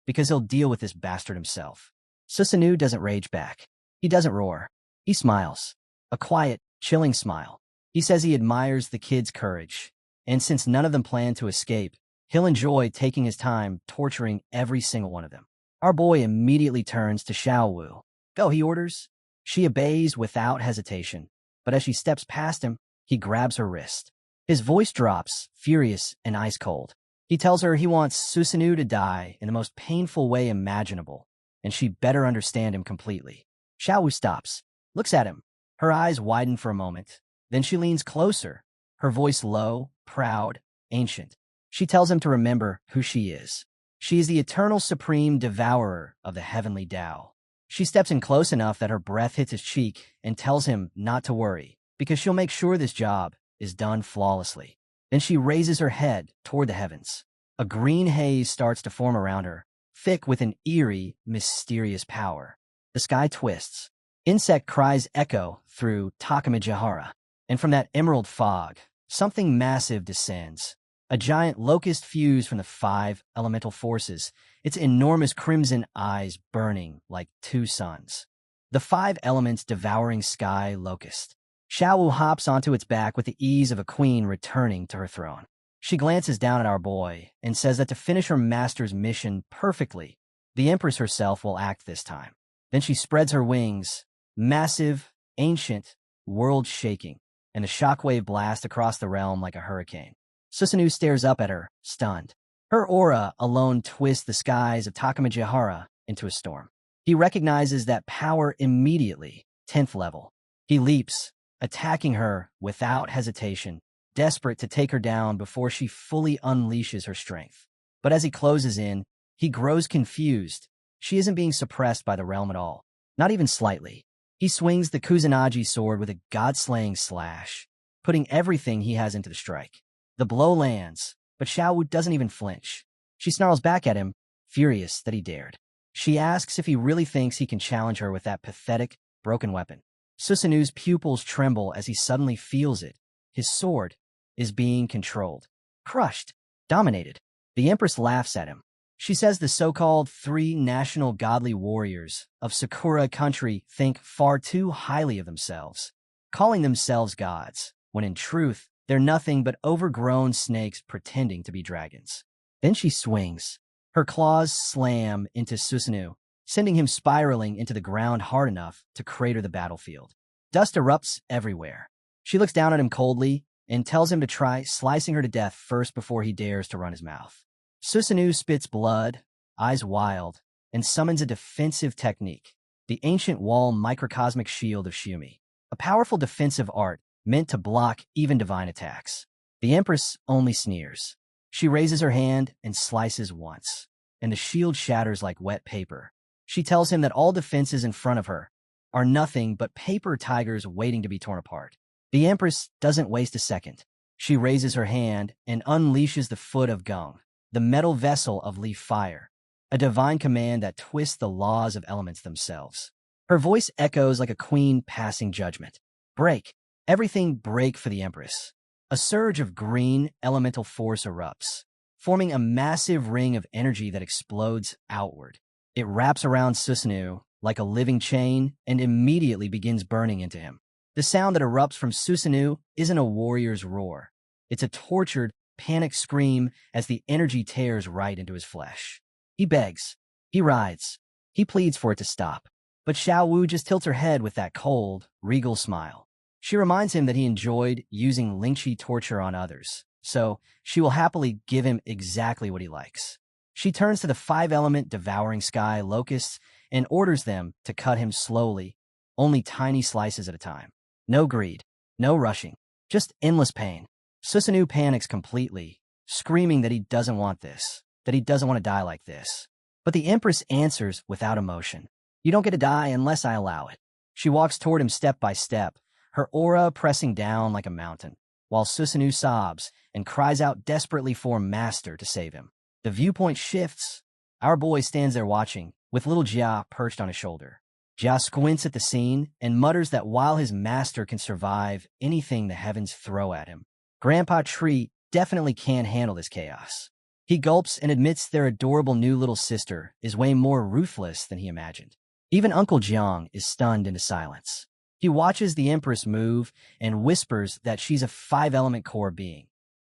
because he'll deal with this bastard himself. Susanoo doesn't rage back. He doesn't roar. He smiles. A quiet, chilling smile. He says he admires the kids' courage, and since none of them plan to escape, he'll enjoy taking his time torturing every single one of them. Our boy immediately turns to Xiao Wu. Go, he orders. She obeys without hesitation, but as she steps past him, he grabs her wrist. His voice drops, furious and ice cold. He tells her he wants Susanoo to die in the most painful way imaginable, and she better understand him completely. Xiao Wu stops, looks at him. Her eyes widen for a moment. Then she leans closer, her voice low, proud, ancient. She tells him to remember who she is. She is the eternal supreme devourer of the heavenly Tao. She steps in close enough that her breath hits his cheek and tells him not to worry, because she'll make sure this job is done flawlessly. Then she raises her head toward the heavens. A green haze starts to form around her, thick with an eerie, mysterious power. The sky twists. Insect cries echo through Takamajihara, and from that emerald fog, something massive descends. a giant locust fused from the 5 elemental forces, its enormous crimson eyes burning like 2 suns. The 5 elements devouring sky locust. Xiaowu hops onto its back with the ease of a queen returning to her throne. She glances down at our boy and says that to finish her master's mission perfectly, the Empress herself will act this time. Then she spreads her wings, massive, ancient, world-shaking, and a shockwave blast across the realm like a hurricane. Susanoo stares up at her, stunned. Her aura alone twists the skies of Takamajihara into a storm. He recognizes that power immediately, 10th level. He leaps, attacking her without hesitation, desperate to take her down before she fully unleashes her strength. But as he closes in, he grows confused. She isn't being suppressed by the realm at all, not even slightly. He swings the Kusanagi sword with a god-slaying slash, putting everything he has into the strike. The blow lands, but Xiaowu doesn't even flinch. She snarls back at him, furious that he dared. She asks if he really thinks he can challenge her with that pathetic, broken weapon. Susanoo's pupils tremble as he suddenly feels it. His sword is being controlled, crushed, dominated. The Empress laughs at him. She says the so-called 3 national godly warriors of Sakura country think far too highly of themselves, calling themselves gods, when in truth, they're nothing but overgrown snakes pretending to be dragons. Then she swings. Her claws slam into Susanoo, sending him spiraling into the ground hard enough to crater the battlefield. Dust erupts everywhere. She looks down at him coldly and tells him to try slicing her to death first before he dares to run his mouth. Susanoo spits blood, eyes wild, and summons a defensive technique, the ancient wall microcosmic shield of Shumi, a powerful defensive art meant to block even divine attacks. The Empress only sneers. She raises her hand and slices once, and the shield shatters like wet paper. She tells him that all defenses in front of her are nothing but paper tigers waiting to be torn apart. The Empress doesn't waste a second. She raises her hand and unleashes the foot of Gong, the metal vessel of leaf fire, a divine command that twists the laws of elements themselves. Her voice echoes like a queen passing judgment. Break. Everything break for the Empress. A surge of green elemental force erupts, forming a massive ring of energy that explodes outward. It wraps around Susanoo like a living chain and immediately begins burning into him. The sound that erupts from Susanoo isn't a warrior's roar. It's a tortured, panicked scream as the energy tears right into his flesh. He begs. He writhes. He pleads for it to stop. But Xiaowu just tilts her head with that cold, regal smile. She reminds him that he enjoyed using Lingqi torture on others, so she will happily give him exactly what he likes. She turns to the 5-element devouring sky locusts and orders them to cut him slowly, only tiny slices at a time. No greed, no rushing, just endless pain. Susanoo panics completely, screaming that he doesn't want this, that he doesn't want to die like this. But the Empress answers without emotion. You don't get to die unless I allow it. She walks toward him step by step, her aura pressing down like a mountain, while Susanoo sobs and cries out desperately for Master to save him. The viewpoint shifts. Our boy stands there watching, with little Jia perched on his shoulder. Jia squints at the scene and mutters that while his master can survive anything the heavens throw at him, Grandpa Tree definitely can't handle this chaos. He gulps and admits their adorable new little sister is way more ruthless than he imagined. Even Uncle Jiang is stunned into silence. He watches the Empress move and whispers that she's a 5-element core being,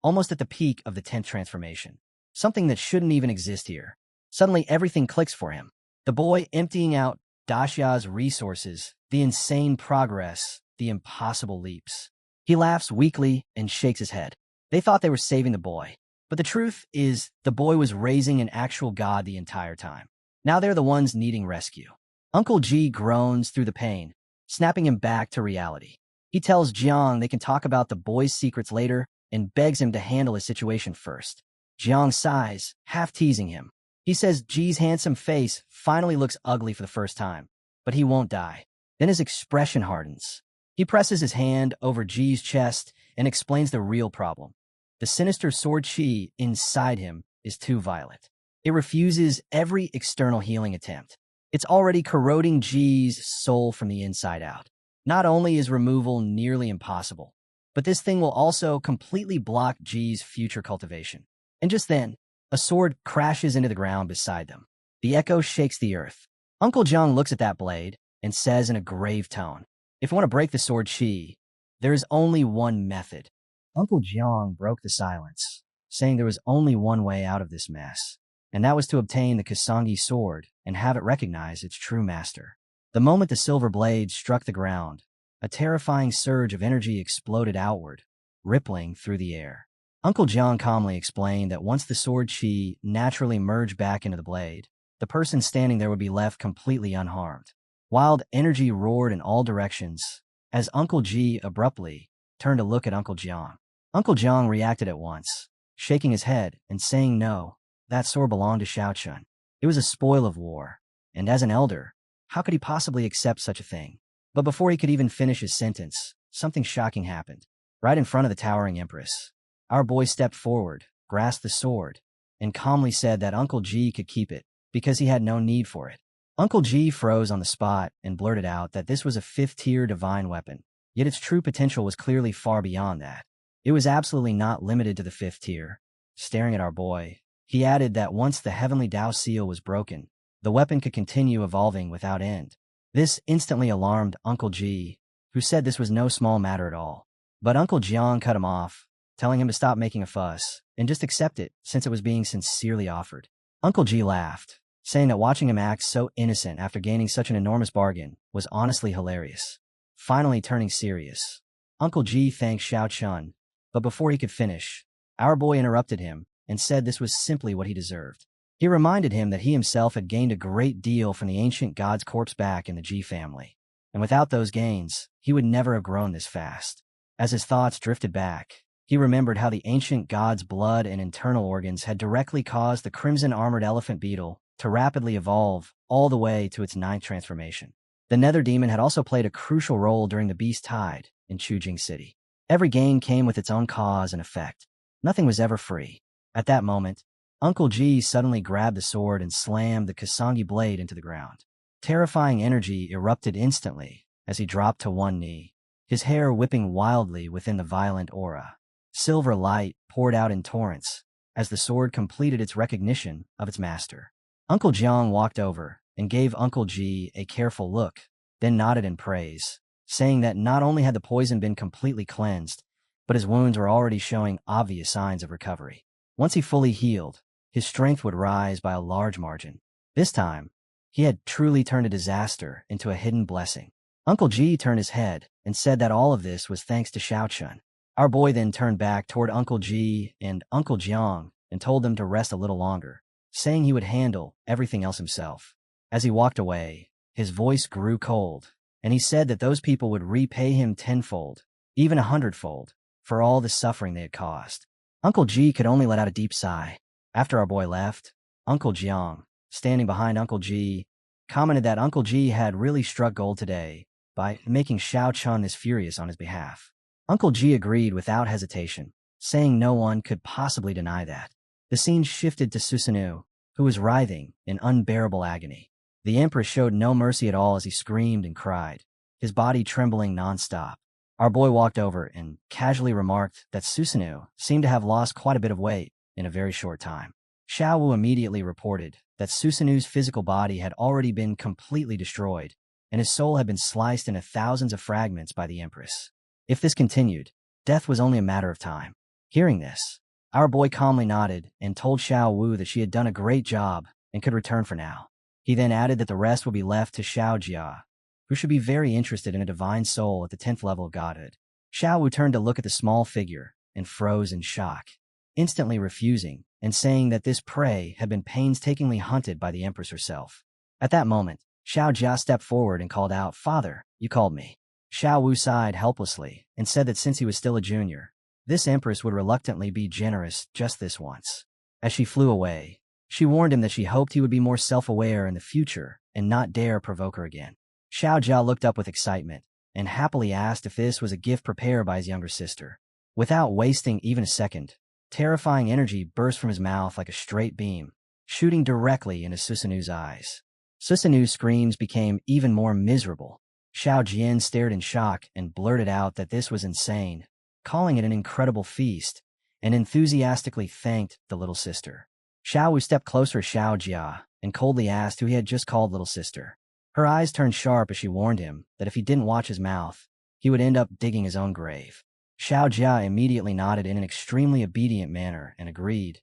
almost at the peak of the 10th transformation, something that shouldn't even exist here. Suddenly, everything clicks for him. The boy emptying out Daxia's resources, the insane progress, the impossible leaps. He laughs weakly and shakes his head. They thought they were saving the boy, but the truth is the boy was raising an actual god the entire time. Now they're the ones needing rescue. Uncle Ji groans through the pain, snapping him back to reality. He tells Jiang they can talk about the boy's secrets later and begs him to handle his situation first. Jiang sighs, half teasing him. He says Ji's handsome face finally looks ugly for the first time, but he won't die. Then his expression hardens. He presses his hand over Ji's chest and explains the real problem. The sinister sword chi inside him is too violent. It refuses every external healing attempt. It's already corroding Ji's soul from the inside out. Not only is removal nearly impossible, but this thing will also completely block Ji's future cultivation. And just then, a sword crashes into the ground beside them. The echo shakes the earth. Uncle Jiang looks at that blade and says in a grave tone, "If you want to break the sword chi, there is only one method." Uncle Jiang broke the silence, saying there was only one way out of this mess, and that was to obtain the Kusangi sword and have it recognize its true master. The moment the silver blade struck the ground, a terrifying surge of energy exploded outward, rippling through the air. Uncle Jiang calmly explained that once the sword chi naturally merged back into the blade, the person standing there would be left completely unharmed. Wild energy roared in all directions as Uncle Ji abruptly turned to look at Uncle Jiang. Uncle Jiang reacted at once, shaking his head and saying no, that sword belonged to Xiao Chun. It was a spoil of war, and as an elder, how could he possibly accept such a thing? But before he could even finish his sentence, something shocking happened. Right in front of the towering empress, our boy stepped forward, grasped the sword, and calmly said that Uncle Ji could keep it because he had no need for it. Uncle Ji froze on the spot and blurted out that this was a 5th-tier divine weapon, yet its true potential was clearly far beyond that. It was absolutely not limited to the 5th tier. Staring at our boy, he added that once the heavenly Tao seal was broken, the weapon could continue evolving without end. This instantly alarmed Uncle Ji, who said this was no small matter at all. But Uncle Jiang cut him off, telling him to stop making a fuss and just accept it since it was being sincerely offered. Uncle Ji laughed, saying that watching him act so innocent after gaining such an enormous bargain was honestly hilarious. Finally turning serious, Uncle Ji thanked Xiao Chun, but before he could finish, our boy interrupted him and said this was simply what he deserved. He reminded him that he himself had gained a great deal from the ancient god's corpse back in the Ji family, and without those gains, he would never have grown this fast. As his thoughts drifted back, he remembered how the ancient god's blood and internal organs had directly caused the crimson armored elephant beetle to rapidly evolve all the way to its 9th transformation. The Nether Demon had also played a crucial role during the Beast Tide in Chujing City. Every gain came with its own cause and effect. Nothing was ever free. At that moment, Uncle Ji suddenly grabbed the sword and slammed the Kusangi blade into the ground. Terrifying energy erupted instantly as he dropped to one knee, his hair whipping wildly within the violent aura. Silver light poured out in torrents as the sword completed its recognition of its master. Uncle Jiang walked over and gave Uncle Ji a careful look, then nodded in praise, saying that not only had the poison been completely cleansed, but his wounds were already showing obvious signs of recovery. Once he fully healed, his strength would rise by a large margin. This time, he had truly turned a disaster into a hidden blessing. Uncle Ji turned his head and said that all of this was thanks to Xiao Chun. Our boy then turned back toward Uncle Ji and Uncle Jiang and told them to rest a little longer, saying he would handle everything else himself. As he walked away, his voice grew cold, and he said that those people would repay him tenfold, even 100-fold, for all the suffering they had caused. Uncle Ji could only let out a deep sigh. After our boy left, Uncle Jiang, standing behind Uncle Ji, commented that Uncle Ji had really struck gold today by making Xiao Chun this furious on his behalf. Uncle Ji agreed without hesitation, saying no one could possibly deny that. The scene shifted to Susanoo, who was writhing in unbearable agony. The Empress showed no mercy at all as he screamed and cried, his body trembling nonstop. Our boy walked over and casually remarked that Susanoo seemed to have lost quite a bit of weight in a very short time. Xiao Wu immediately reported that Susanoo's physical body had already been completely destroyed, and his soul had been sliced into thousands of fragments by the Empress. If this continued, death was only a matter of time. Hearing this, our boy calmly nodded and told Xiao Wu that she had done a great job and could return for now. He then added that the rest would be left to Xiao Jia, who should be very interested in a divine soul at the 10th level of godhood. Xiao Wu turned to look at the small figure and froze in shock, instantly refusing and saying that this prey had been painstakingly hunted by the Empress herself. At that moment, Xiao Jia stepped forward and called out, "Father, you called me." Xiao Wu sighed helplessly and said that since he was still a junior, this Empress would reluctantly be generous just this once. As she flew away, she warned him that she hoped he would be more self-aware in the future and not dare provoke her again. Xiao Jia looked up with excitement and happily asked if this was a gift prepared by his younger sister. Without wasting even a second, terrifying energy burst from his mouth like a straight beam, shooting directly into Susanoo's eyes. Susanoo's screams became even more miserable. Xiao Jian stared in shock and blurted out that this was insane. calling it an incredible feast, and enthusiastically thanked the little sister. Xiao Wu stepped closer to Xiao Jia and coldly asked who he had just called little sister. Her eyes turned sharp as she warned him that if he didn't watch his mouth, he would end up digging his own grave. Xiao Jia immediately nodded in an extremely obedient manner and agreed,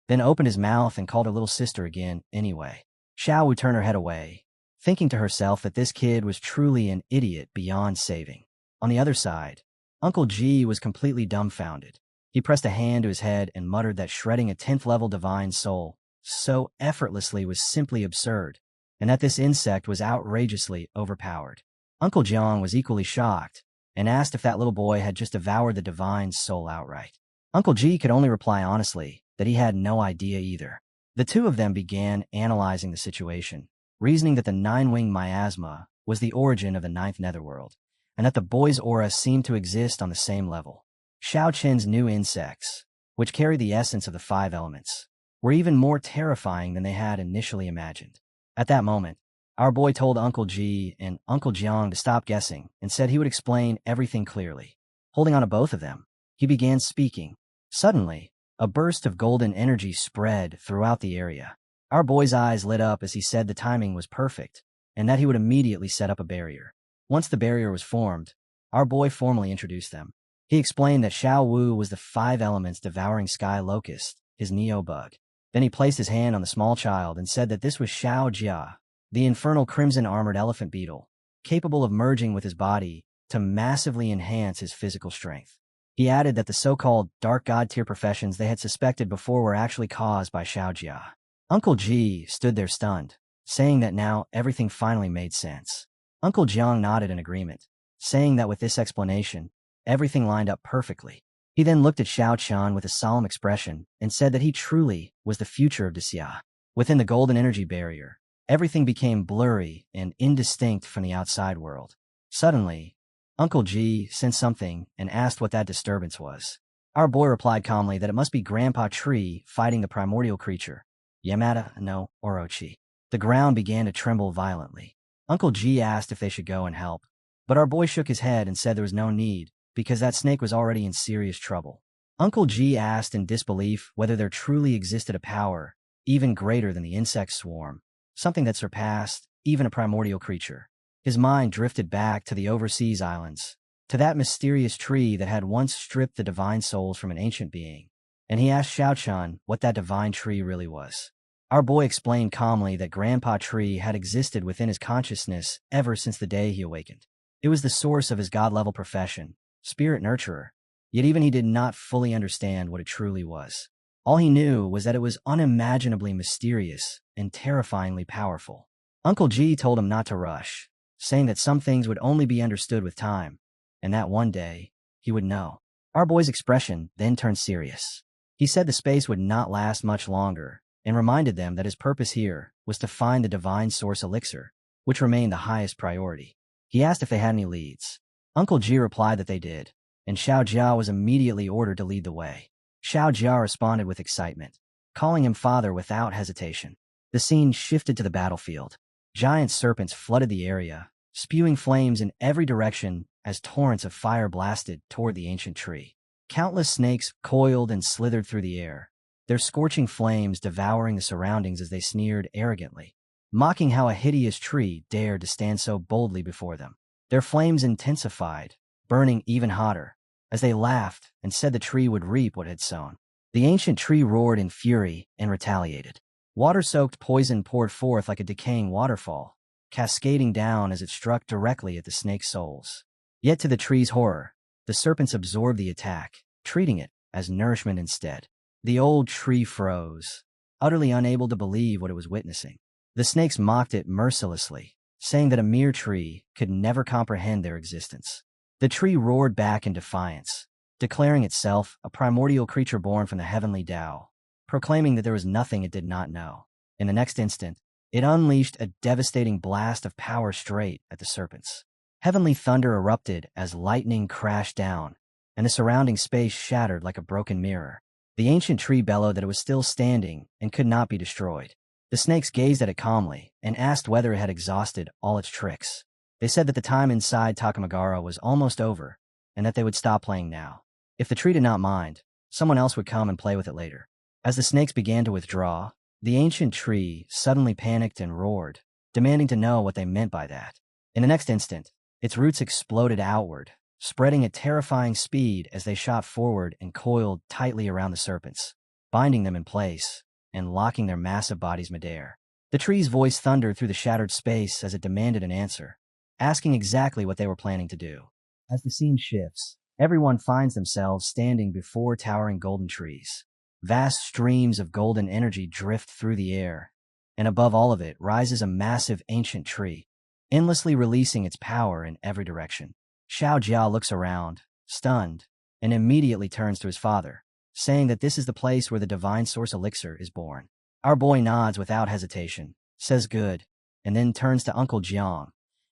then opened his mouth and called her little sister again anyway. Xiao Wu turned her head away, thinking to herself that this kid was truly an idiot beyond saving. On the other side, Uncle Ji was completely dumbfounded. He pressed a hand to his head and muttered that shredding a 10th-level divine soul so effortlessly was simply absurd, and that this insect was outrageously overpowered. Uncle Jiang was equally shocked and asked if that little boy had just devoured the divine soul outright. Uncle Ji could only reply honestly that he had no idea either. The two of them began analyzing the situation, reasoning that the nine-winged miasma was the origin of the ninth netherworld, and that the boy's aura seemed to exist on the same level. Xiao Qin's new insects, which carry the essence of the 5 elements, were even more terrifying than they had initially imagined. At that moment, our boy told Uncle Ji and Uncle Jiang to stop guessing and said he would explain everything clearly. Holding on to both of them, he began speaking. Suddenly, a burst of golden energy spread throughout the area. Our boy's eyes lit up as he said the timing was perfect and that he would immediately set up a barrier. Once the barrier was formed, our boy formally introduced them. He explained that Xiao Wu was the 5 elements devouring sky locust, his neo-bug. Then he placed his hand on the small child and said that this was Xiao Jia, the infernal crimson armored elephant beetle, capable of merging with his body to massively enhance his physical strength. He added that the so-called dark god tier professions they had suspected before were actually caused by Xiao Jia. Uncle Ji stood there stunned, saying that now everything finally made sense. Uncle Jiang nodded in agreement, saying that with this explanation, everything lined up perfectly. He then looked at Xiao Qian with a solemn expression and said that he truly was the future of Xia. Within the golden energy barrier, everything became blurry and indistinct from the outside world. Suddenly, Uncle Ji sensed something and asked what that disturbance was. Our boy replied calmly that it must be Grandpa Tree fighting the primordial creature, Yamada no Orochi. The ground began to tremble violently. Uncle Ji asked if they should go and help, but our boy shook his head and said there was no need, because that snake was already in serious trouble. Uncle Ji asked in disbelief whether there truly existed a power even greater than the insect swarm, something that surpassed even a primordial creature. His mind drifted back to the overseas islands, to that mysterious tree that had once stripped the divine souls from an ancient being, and he asked Xiaochan what that divine tree really was. Our boy explained calmly that Grandpa Tree had existed within his consciousness ever since the day he awakened. It was the source of his god-level profession, spirit nurturer, yet even he did not fully understand what it truly was. All he knew was that it was unimaginably mysterious and terrifyingly powerful. Uncle Ji told him not to rush, saying that some things would only be understood with time, and that one day, he would know. Our boy's expression then turned serious. He said the space would not last much longer, and reminded them that his purpose here was to find the divine source elixir, which remained the highest priority. He asked if they had any leads. Uncle Ji replied that they did, and Xiao Jia was immediately ordered to lead the way. Xiao Jia responded with excitement, calling him father without hesitation. The scene shifted to the battlefield. Giant serpents flooded the area, spewing flames in every direction as torrents of fire blasted toward the ancient tree. Countless snakes coiled and slithered through the air, their scorching flames devouring the surroundings as they sneered arrogantly, mocking how a hideous tree dared to stand so boldly before them. Their flames intensified, burning even hotter, as they laughed and said the tree would reap what it had sown. The ancient tree roared in fury and retaliated. Water-soaked poison poured forth like a decaying waterfall, cascading down as it struck directly at the snake's souls. Yet to the tree's horror, the serpents absorbed the attack, treating it as nourishment instead. The old tree froze, utterly unable to believe what it was witnessing. The snakes mocked it mercilessly, saying that a mere tree could never comprehend their existence. The tree roared back in defiance, declaring itself a primordial creature born from the heavenly Tao, proclaiming that there was nothing it did not know. In the next instant, it unleashed a devastating blast of power straight at the serpents. Heavenly thunder erupted as lightning crashed down, and the surrounding space shattered like a broken mirror. The ancient tree bellowed that it was still standing and could not be destroyed. The snakes gazed at it calmly and asked whether it had exhausted all its tricks. They said that the time inside Takamagara was almost over and that they would stop playing now. If the tree did not mind, someone else would come and play with it later. As the snakes began to withdraw, the ancient tree suddenly panicked and roared, demanding to know what they meant by that. In the next instant, its roots exploded outward, spreading at terrifying speed as they shot forward and coiled tightly around the serpents, binding them in place and locking their massive bodies midair. The tree's voice thundered through the shattered space as it demanded an answer, asking exactly what they were planning to do. As the scene shifts, everyone finds themselves standing before towering golden trees. Vast streams of golden energy drift through the air, and above all of it rises a massive ancient tree, endlessly releasing its power in every direction. Xiao Jia looks around, stunned, and immediately turns to his father, saying that this is the place where the divine source elixir is born. Our boy nods without hesitation, says good, and then turns to Uncle Jiang,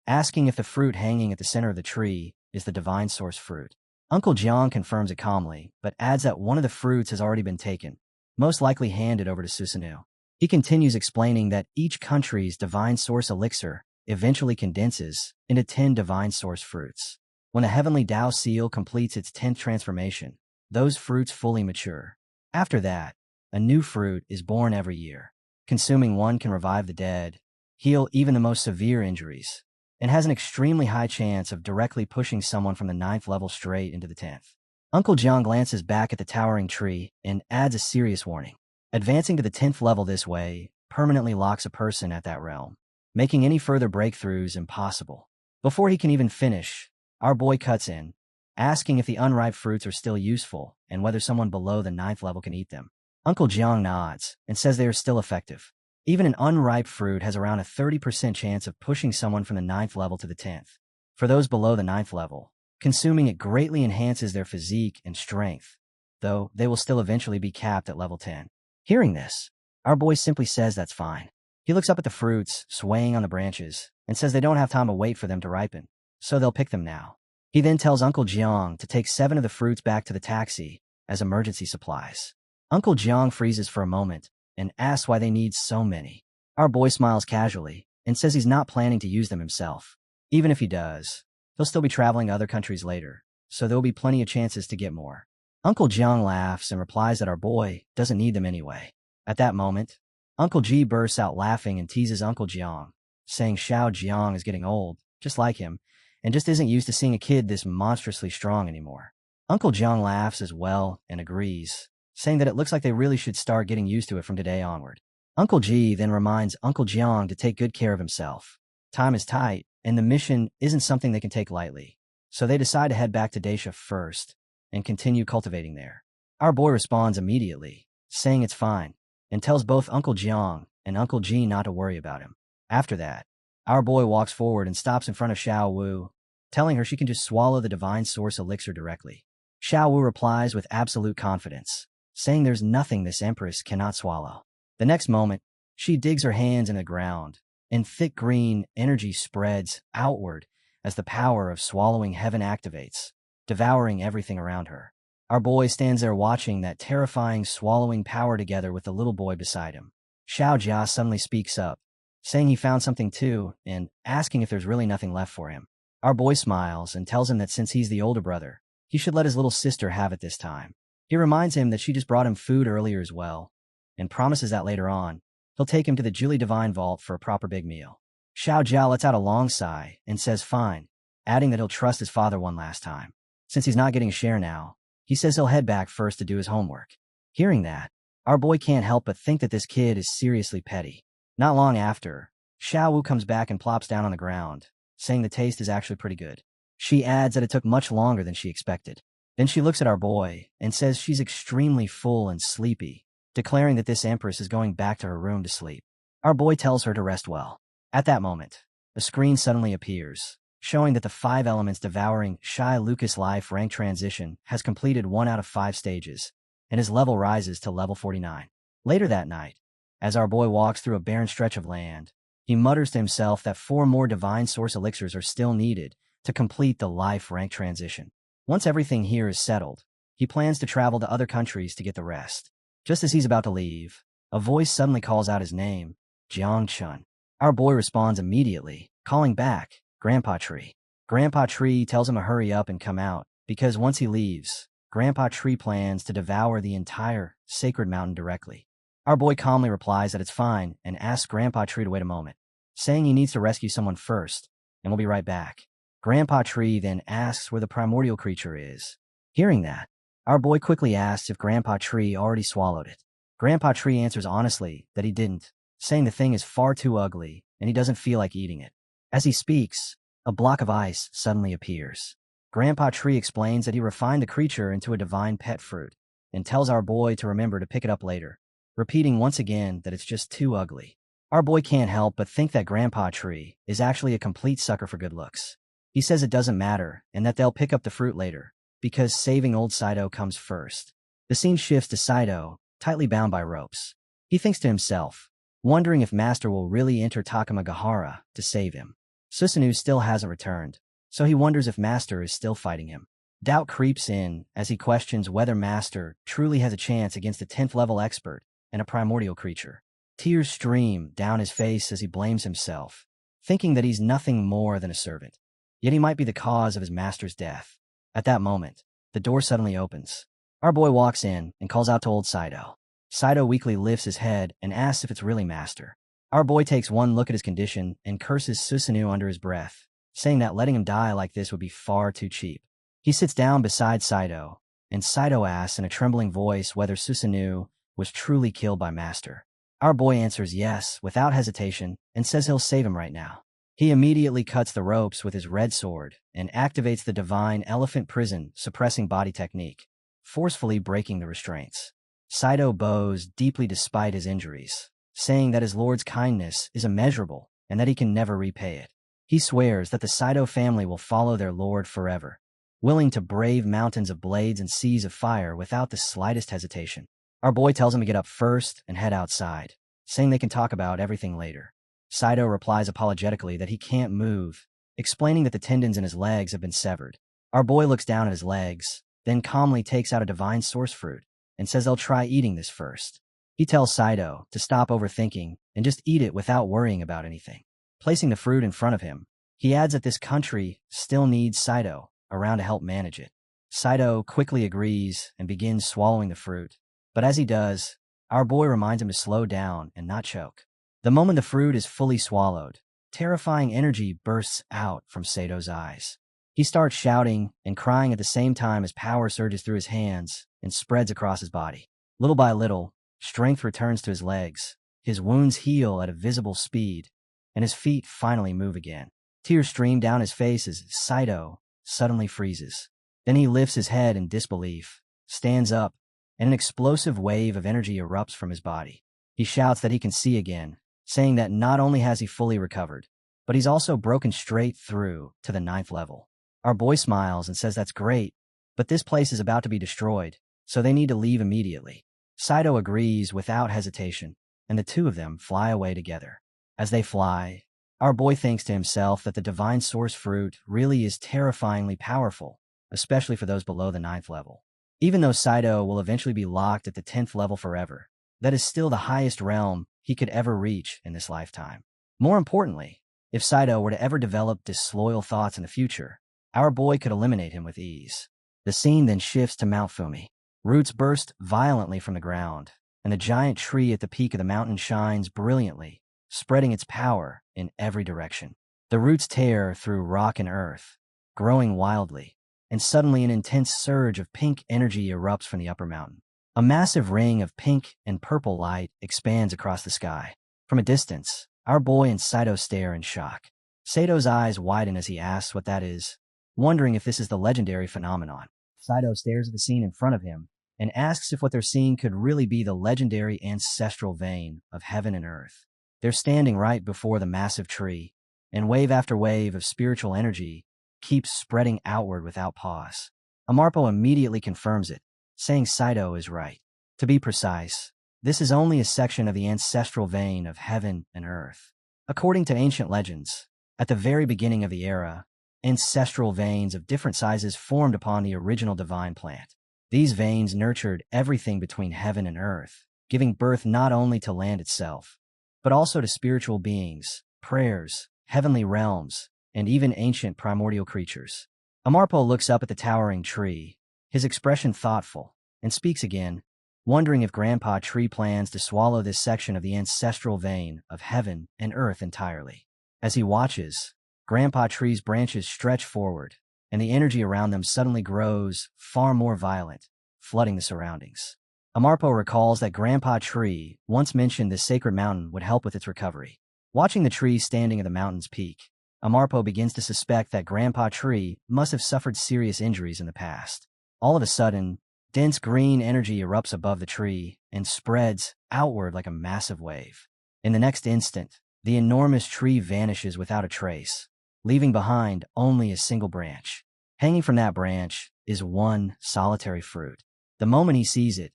asking if the fruit hanging at the center of the tree is the divine source fruit. Uncle Jiang confirms it calmly, but adds that one of the fruits has already been taken, most likely handed over to Susanoo. He continues explaining that each country's divine source elixir eventually condenses into 10 divine source fruits. When the heavenly Tao seal completes its 10th transformation, those fruits fully mature. After that, a new fruit is born every year. Consuming one can revive the dead, heal even the most severe injuries, and has an extremely high chance of directly pushing someone from the 9th level straight into the 10th. Uncle Jiang glances back at the towering tree and adds a serious warning. Advancing to the 10th level this way permanently locks a person at that realm, making any further breakthroughs impossible. Before he can even finish, our boy cuts in, asking if the unripe fruits are still useful and whether someone below the 9th level can eat them. Uncle Jiang nods and says they are still effective. Even an unripe fruit has around a 30% chance of pushing someone from the 9th level to the 10th. For those below the 9th level, consuming it greatly enhances their physique and strength, though they will still eventually be capped at level 10. Hearing this, our boy simply says that's fine. He looks up at the fruits, swaying on the branches, and says they don't have time to wait for them to ripen, so they'll pick them now. He then tells Uncle Jiang to take 7 of the fruits back to the taxi as emergency supplies. Uncle Jiang freezes for a moment and asks why they need so many. Our boy smiles casually and says he's not planning to use them himself. Even if he does, he'll still be traveling to other countries later, so there'll be plenty of chances to get more. Uncle Jiang laughs and replies that our boy doesn't need them anyway. At that moment, Uncle Ji bursts out laughing and teases Uncle Jiang, saying Xiao Jiang is getting old, just like him, and just isn't used to seeing a kid this monstrously strong anymore. Uncle Jiang laughs as well and agrees, saying that it looks like they really should start getting used to it from today onward. Uncle Ji then reminds Uncle Jiang to take good care of himself. Time is tight, and the mission isn't something they can take lightly, so they decide to head back to Daisha first and continue cultivating there. Our boy responds immediately, saying it's fine, and tells both Uncle Jiang and Uncle Ji not to worry about him. After that, our boy walks forward and stops in front of Xiao Wu, telling her she can just swallow the divine source elixir directly. Xiao Wu replies with absolute confidence, saying there's nothing this empress cannot swallow. The next moment, she digs her hands in the ground, and thick green energy spreads outward as the power of swallowing heaven activates, devouring everything around her. Our boy stands there watching that terrifying swallowing power together with the little boy beside him. Xiao Jia suddenly speaks up, saying he found something too, and asking if there's really nothing left for him. Our boy smiles and tells him that since he's the older brother, he should let his little sister have it this time. He reminds him that she just brought him food earlier as well, and promises that later on, he'll take him to the Julie Divine Vault for a proper big meal. Xiao Jia lets out a long sigh and says fine, adding that he'll trust his father one last time. Since he's not getting a share now, he says he'll head back first to do his homework. Hearing that, our boy can't help but think that this kid is seriously petty. Not long after, Xiao Wu comes back and plops down on the ground, saying the taste is actually pretty good. She adds that it took much longer than she expected. Then she looks at our boy and says she's extremely full and sleepy, declaring that this empress is going back to her room to sleep. Our boy tells her to rest well. At that moment, a screen suddenly appears, showing that the 5 elements devouring Shy Lucas life rank transition has completed 1 out of 5 stages, and his level rises to level 49. Later that night, as our boy walks through a barren stretch of land, he mutters to himself that 4 more divine source elixirs are still needed to complete the life rank transition. Once everything here is settled, he plans to travel to other countries to get the rest. Just as he's about to leave, a voice suddenly calls out his name, Jiang Chun. Our boy responds immediately, calling back, Grandpa Tree. Grandpa Tree tells him to hurry up and come out, because once he leaves, Grandpa Tree plans to devour the entire sacred mountain directly. Our boy calmly replies that it's fine and asks Grandpa Tree to wait a moment, saying he needs to rescue someone first, and will be right back. Grandpa Tree then asks where the primordial creature is. Hearing that, our boy quickly asks if Grandpa Tree already swallowed it. Grandpa Tree answers honestly that he didn't, saying the thing is far too ugly and he doesn't feel like eating it. As he speaks, a block of ice suddenly appears. Grandpa Tree explains that he refined the creature into a divine pet fruit and tells our boy to remember to pick it up later, repeating once again that it's just too ugly. Our boy can't help but think that Grandpa Tree is actually a complete sucker for good looks. He says it doesn't matter and that they'll pick up the fruit later, because saving old Saito comes first. The scene shifts to Saito, tightly bound by ropes. He thinks to himself, wondering if Master will really enter Takamagahara to save him. Susanoo still hasn't returned, so he wonders if Master is still fighting him. Doubt creeps in as he questions whether Master truly has a chance against a 10th level expert and a primordial creature. Tears stream down his face as he blames himself, thinking that he's nothing more than a servant. Yet he might be the cause of his master's death. At that moment, the door suddenly opens. Our boy walks in and calls out to old Saito. Saito weakly lifts his head and asks if it's really Master. Our boy takes one look at his condition and curses Susanoo under his breath, saying that letting him die like this would be far too cheap. He sits down beside Saito, and Saito asks in a trembling voice whether Susanoo was truly killed by Master. Our boy answers yes without hesitation and says he'll save him right now. He immediately cuts the ropes with his red sword and activates the divine elephant prison suppressing body technique, forcefully breaking the restraints. Saito bows deeply despite his injuries, saying that his lord's kindness is immeasurable and that he can never repay it. He swears that the Saito family will follow their lord forever, willing to brave mountains of blades and seas of fire without the slightest hesitation. Our boy tells him to get up first and head outside, saying they can talk about everything later. Saito replies apologetically that he can't move, explaining that the tendons in his legs have been severed. Our boy looks down at his legs, then calmly takes out a divine source fruit and says they'll try eating this first. He tells Saito to stop overthinking and just eat it without worrying about anything. Placing the fruit in front of him, he adds that this country still needs Saito around to help manage it. Saito quickly agrees and begins swallowing the fruit, but as he does, our boy reminds him to slow down and not choke. The moment the fruit is fully swallowed, terrifying energy bursts out from Sato's eyes. He starts shouting and crying at the same time as power surges through his hands and spreads across his body. Little by little, strength returns to his legs, his wounds heal at a visible speed, and his feet finally move again. Tears stream down his face as Saito suddenly freezes. Then he lifts his head in disbelief, stands up, and an explosive wave of energy erupts from his body. He shouts that he can see again, saying that not only has he fully recovered, but he's also broken straight through to the 9th level. Our boy smiles and says that's great, but this place is about to be destroyed, so they need to leave immediately. Saito agrees without hesitation, and the two of them fly away together. As they fly, our boy thinks to himself that the divine source fruit really is terrifyingly powerful, especially for those below the 9th level. Even though Saito will eventually be locked at the 10th level forever, that is still the highest realm he could ever reach in this lifetime. More importantly, if Saito were to ever develop disloyal thoughts in the future, our boy could eliminate him with ease. The scene then shifts to Mount Fumi. Roots burst violently from the ground, and the giant tree at the peak of the mountain shines brilliantly, spreading its power in every direction. The roots tear through rock and earth, growing wildly, and suddenly an intense surge of pink energy erupts from the upper mountain. A massive ring of pink and purple light expands across the sky. From a distance, our boy and Saito stare in shock. Sato's eyes widen as he asks what that is, wondering if this is the legendary phenomenon. Saito stares at the scene in front of him and asks if what they're seeing could really be the legendary ancestral vein of heaven and earth. They're standing right before the massive tree, and wave after wave of spiritual energy keeps spreading outward without pause. Amarpo immediately confirms it, saying Saito is right. To be precise, this is only a section of the ancestral vein of heaven and earth. According to ancient legends, at the very beginning of the era, ancestral veins of different sizes formed upon the original divine plant. These veins nurtured everything between heaven and earth, giving birth not only to land itself, but also to spiritual beings, prayers, heavenly realms, and even ancient primordial creatures. Amarpo looks up at the towering tree, his expression thoughtful, and speaks again, wondering if Grandpa Tree plans to swallow this section of the ancestral vein of heaven and earth entirely. As he watches, Grandpa Tree's branches stretch forward, and the energy around them suddenly grows far more violent, flooding the surroundings. Amarpo recalls that Grandpa Tree once mentioned this sacred mountain would help with its recovery. Watching the tree standing at the mountain's peak, Amarpo begins to suspect that Grandpa Tree must have suffered serious injuries in the past. All of a sudden, dense green energy erupts above the tree and spreads outward like a massive wave. In the next instant, the enormous tree vanishes without a trace, leaving behind only a single branch. Hanging from that branch is one solitary fruit. The moment he sees it,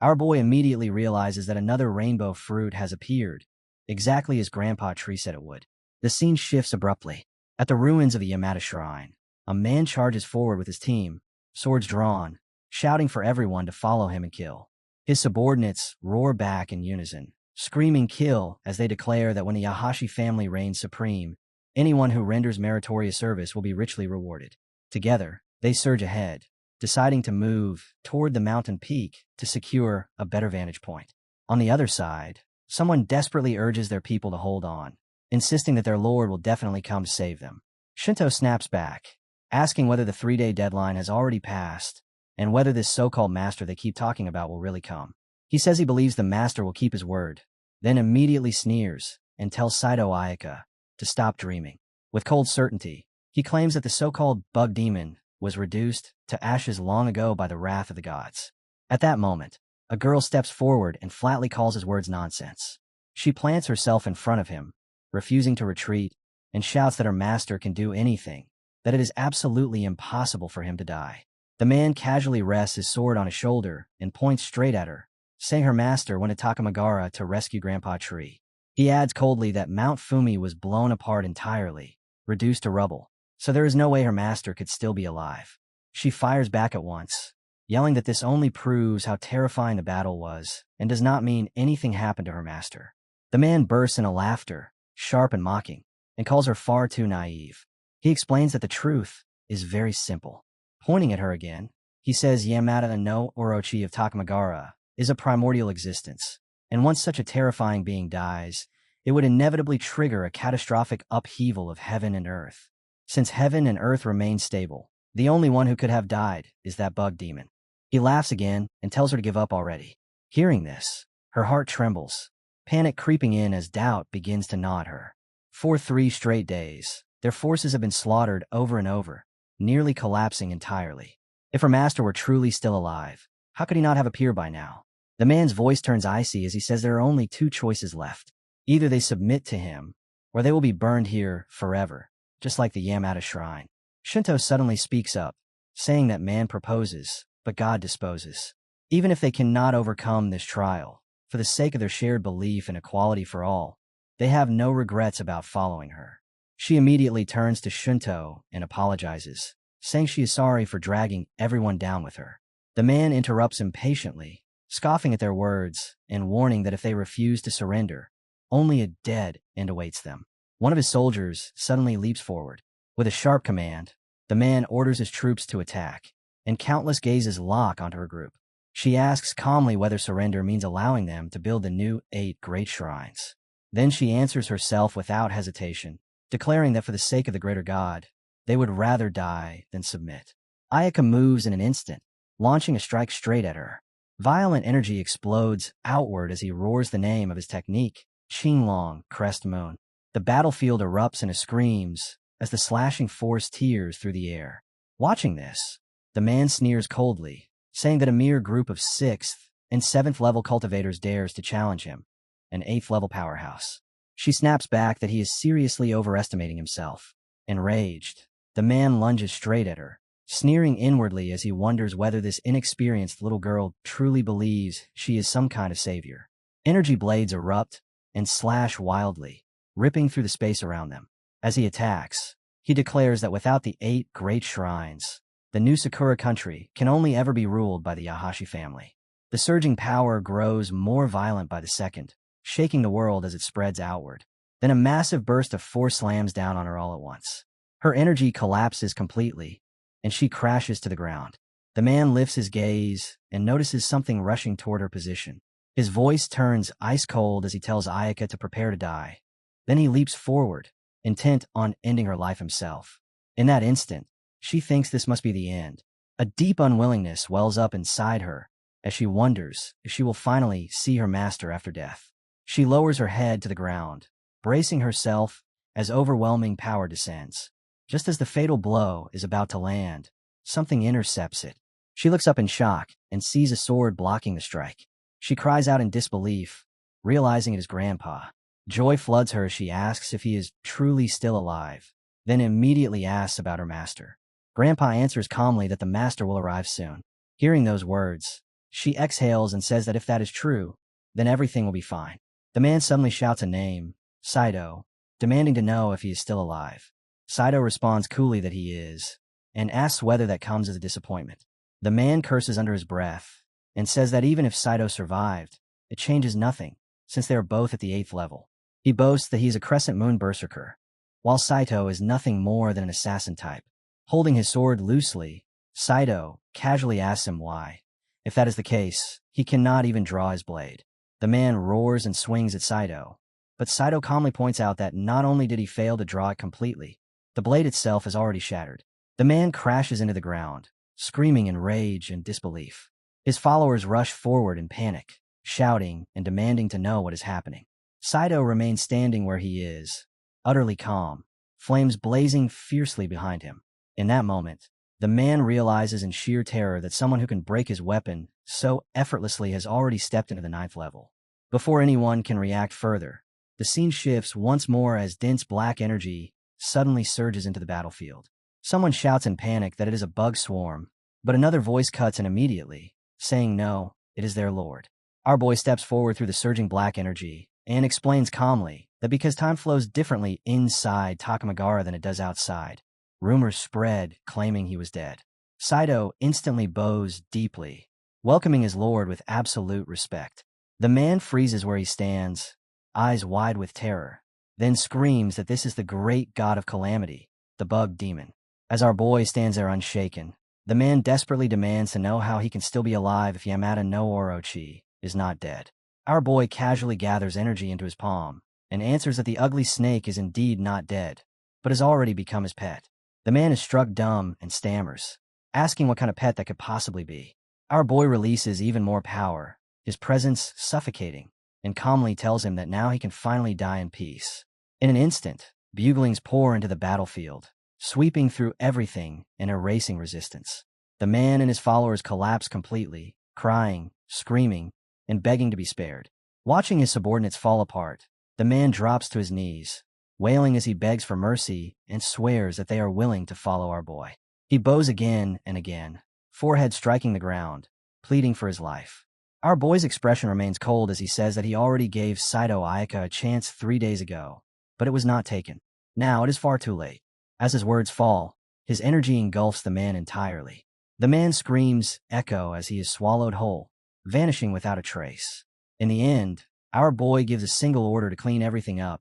our boy immediately realizes that another rainbow fruit has appeared, exactly as Grandpa Tree said it would. The scene shifts abruptly. At the ruins of the Yamata Shrine, a man charges forward with his team, swords drawn, shouting for everyone to follow him and kill. His subordinates roar back in unison, screaming kill as they declare that when the Yahashi family reigns supreme, anyone who renders meritorious service will be richly rewarded. Together, they surge ahead, deciding to move toward the mountain peak to secure a better vantage point. On the other side, someone desperately urges their people to hold on, insisting that their lord will definitely come to save them. Shinto snaps back, asking whether the 3-day deadline has already passed and whether this so-called master they keep talking about will really come. He says he believes the master will keep his word, then immediately sneers and tells Saito Ayaka to stop dreaming. With cold certainty, he claims that the so-called bug demon was reduced to ashes long ago by the wrath of the gods. At that moment, a girl steps forward and flatly calls his words nonsense. She plants herself in front of him, refusing to retreat, and shouts that her master can do anything, that it is absolutely impossible for him to die. The man casually rests his sword on his shoulder and points straight at her, saying her master went to Takamagara to rescue Grandpa Tree. He adds coldly that Mount Fumi was blown apart entirely, reduced to rubble, so there is no way her master could still be alive. She fires back at once, yelling that this only proves how terrifying the battle was and does not mean anything happened to her master. The man bursts into laughter, sharp and mocking, and calls her far too naive. He explains that the truth is very simple. Pointing at her again, he says Yamata no Orochi of Takamagara is a primordial existence, and once such a terrifying being dies, it would inevitably trigger a catastrophic upheaval of heaven and earth. Since heaven and earth remain stable, the only one who could have died is that bug demon. He laughs again and tells her to give up already. Hearing this, her heart trembles, panic creeping in as doubt begins to gnaw at her. For 3 straight days, their forces have been slaughtered over and over, nearly collapsing entirely. If her master were truly still alive, how could he not have appeared by now? The man's voice turns icy as he says there are only 2 choices left. Either they submit to him, or they will be burned here forever, just like the Yamata Shrine. Shinto suddenly speaks up, saying that man proposes, but God disposes. Even if they cannot overcome this trial, for the sake of their shared belief in equality for all, they have no regrets about following her. She immediately turns to Shinto and apologizes, saying she is sorry for dragging everyone down with her. The man interrupts impatiently, scoffing at their words and warning that if they refuse to surrender, only a dead end awaits them. One of his soldiers suddenly leaps forward. With a sharp command, the man orders his troops to attack, and countless gazes lock onto her group. She asks calmly whether surrender means allowing them to build the new 8 great shrines. Then she answers herself without hesitation, declaring that for the sake of the greater God, they would rather die than submit. Ayaka moves in an instant, launching a strike straight at her. Violent energy explodes outward as he roars the name of his technique, Qinglong Crest Moon. The battlefield erupts into screams as the slashing force tears through the air. Watching this, the man sneers coldly, saying that a mere group of 6th and 7th level cultivators dares to challenge him, an 8th level powerhouse. She snaps back that he is seriously overestimating himself. Enraged, the man lunges straight at her, sneering inwardly as he wonders whether this inexperienced little girl truly believes she is some kind of savior. Energy blades erupt and slash wildly, ripping through the space around them. As he attacks, he declares that without the 8 great shrines, the new Sakura country can only ever be ruled by the Yahashi family. The surging power grows more violent by the second, shaking the world as it spreads outward. Then a massive burst of force slams down on her all at once. Her energy collapses completely, and she crashes to the ground. The man lifts his gaze and notices something rushing toward her position. His voice turns ice cold as he tells Ayaka to prepare to die. Then he leaps forward, intent on ending her life himself. In that instant, she thinks this must be the end. A deep unwillingness wells up inside her as she wonders if she will finally see her master after death. She lowers her head to the ground, bracing herself as overwhelming power descends. Just as the fatal blow is about to land, something intercepts it. She looks up in shock and sees a sword blocking the strike. She cries out in disbelief, realizing it is Grandpa. Joy floods her as she asks if he is truly still alive, then immediately asks about her master. Grandpa answers calmly that the master will arrive soon. Hearing those words, she exhales and says that if that is true, then everything will be fine. The man suddenly shouts a name, Saito, demanding to know if he is still alive. Saito responds coolly that he is, and asks whether that comes as a disappointment. The man curses under his breath and says that even if Saito survived, it changes nothing, since they are both at the 8th level. He boasts that he is a Crescent Moon Berserker, while Saito is nothing more than an assassin type. Holding his sword loosely, Saito casually asks him why. If that is the case, he cannot even draw his blade. The man roars and swings at Saito, but Saito calmly points out that not only did he fail to draw it completely, the blade itself is already shattered. The man crashes into the ground, screaming in rage and disbelief. His followers rush forward in panic, shouting and demanding to know what is happening. Saito remains standing where he is, utterly calm, flames blazing fiercely behind him. In that moment, the man realizes in sheer terror that someone who can break his weapon so effortlessly has already stepped into the 9th level. Before anyone can react further, the scene shifts once more as dense black energy suddenly surges into the battlefield. Someone shouts in panic that it is a bug swarm, but another voice cuts in immediately, saying no, it is their lord. Our boy steps forward through the surging black energy and explains calmly that because time flows differently inside Takamagara than it does outside, rumors spread claiming he was dead. Saito instantly bows deeply, welcoming his lord with absolute respect. The man freezes where he stands, eyes wide with terror, then screams that this is the great god of calamity, the bug demon. As our boy stands there unshaken, the man desperately demands to know how he can still be alive if Yamada no Orochi is not dead. Our boy casually gathers energy into his palm and answers that the ugly snake is indeed not dead, but has already become his pet. The man is struck dumb and stammers, asking what kind of pet that could possibly be. Our boy releases even more power, his presence suffocating, and calmly tells him that now he can finally die in peace. In an instant, buglings pour into the battlefield, sweeping through everything and erasing resistance. The man and his followers collapse completely, crying, screaming, and begging to be spared. Watching his subordinates fall apart, the man drops to his knees, wailing as he begs for mercy and swears that they are willing to follow our boy. He bows again and again, forehead striking the ground, pleading for his life. Our boy's expression remains cold as he says that he already gave Saito Ayaka a chance 3 days ago, but it was not taken. Now it is far too late. As his words fall, his energy engulfs the man entirely. The man screams echo as he is swallowed whole, vanishing without a trace. In the end, our boy gives a single order to clean everything up,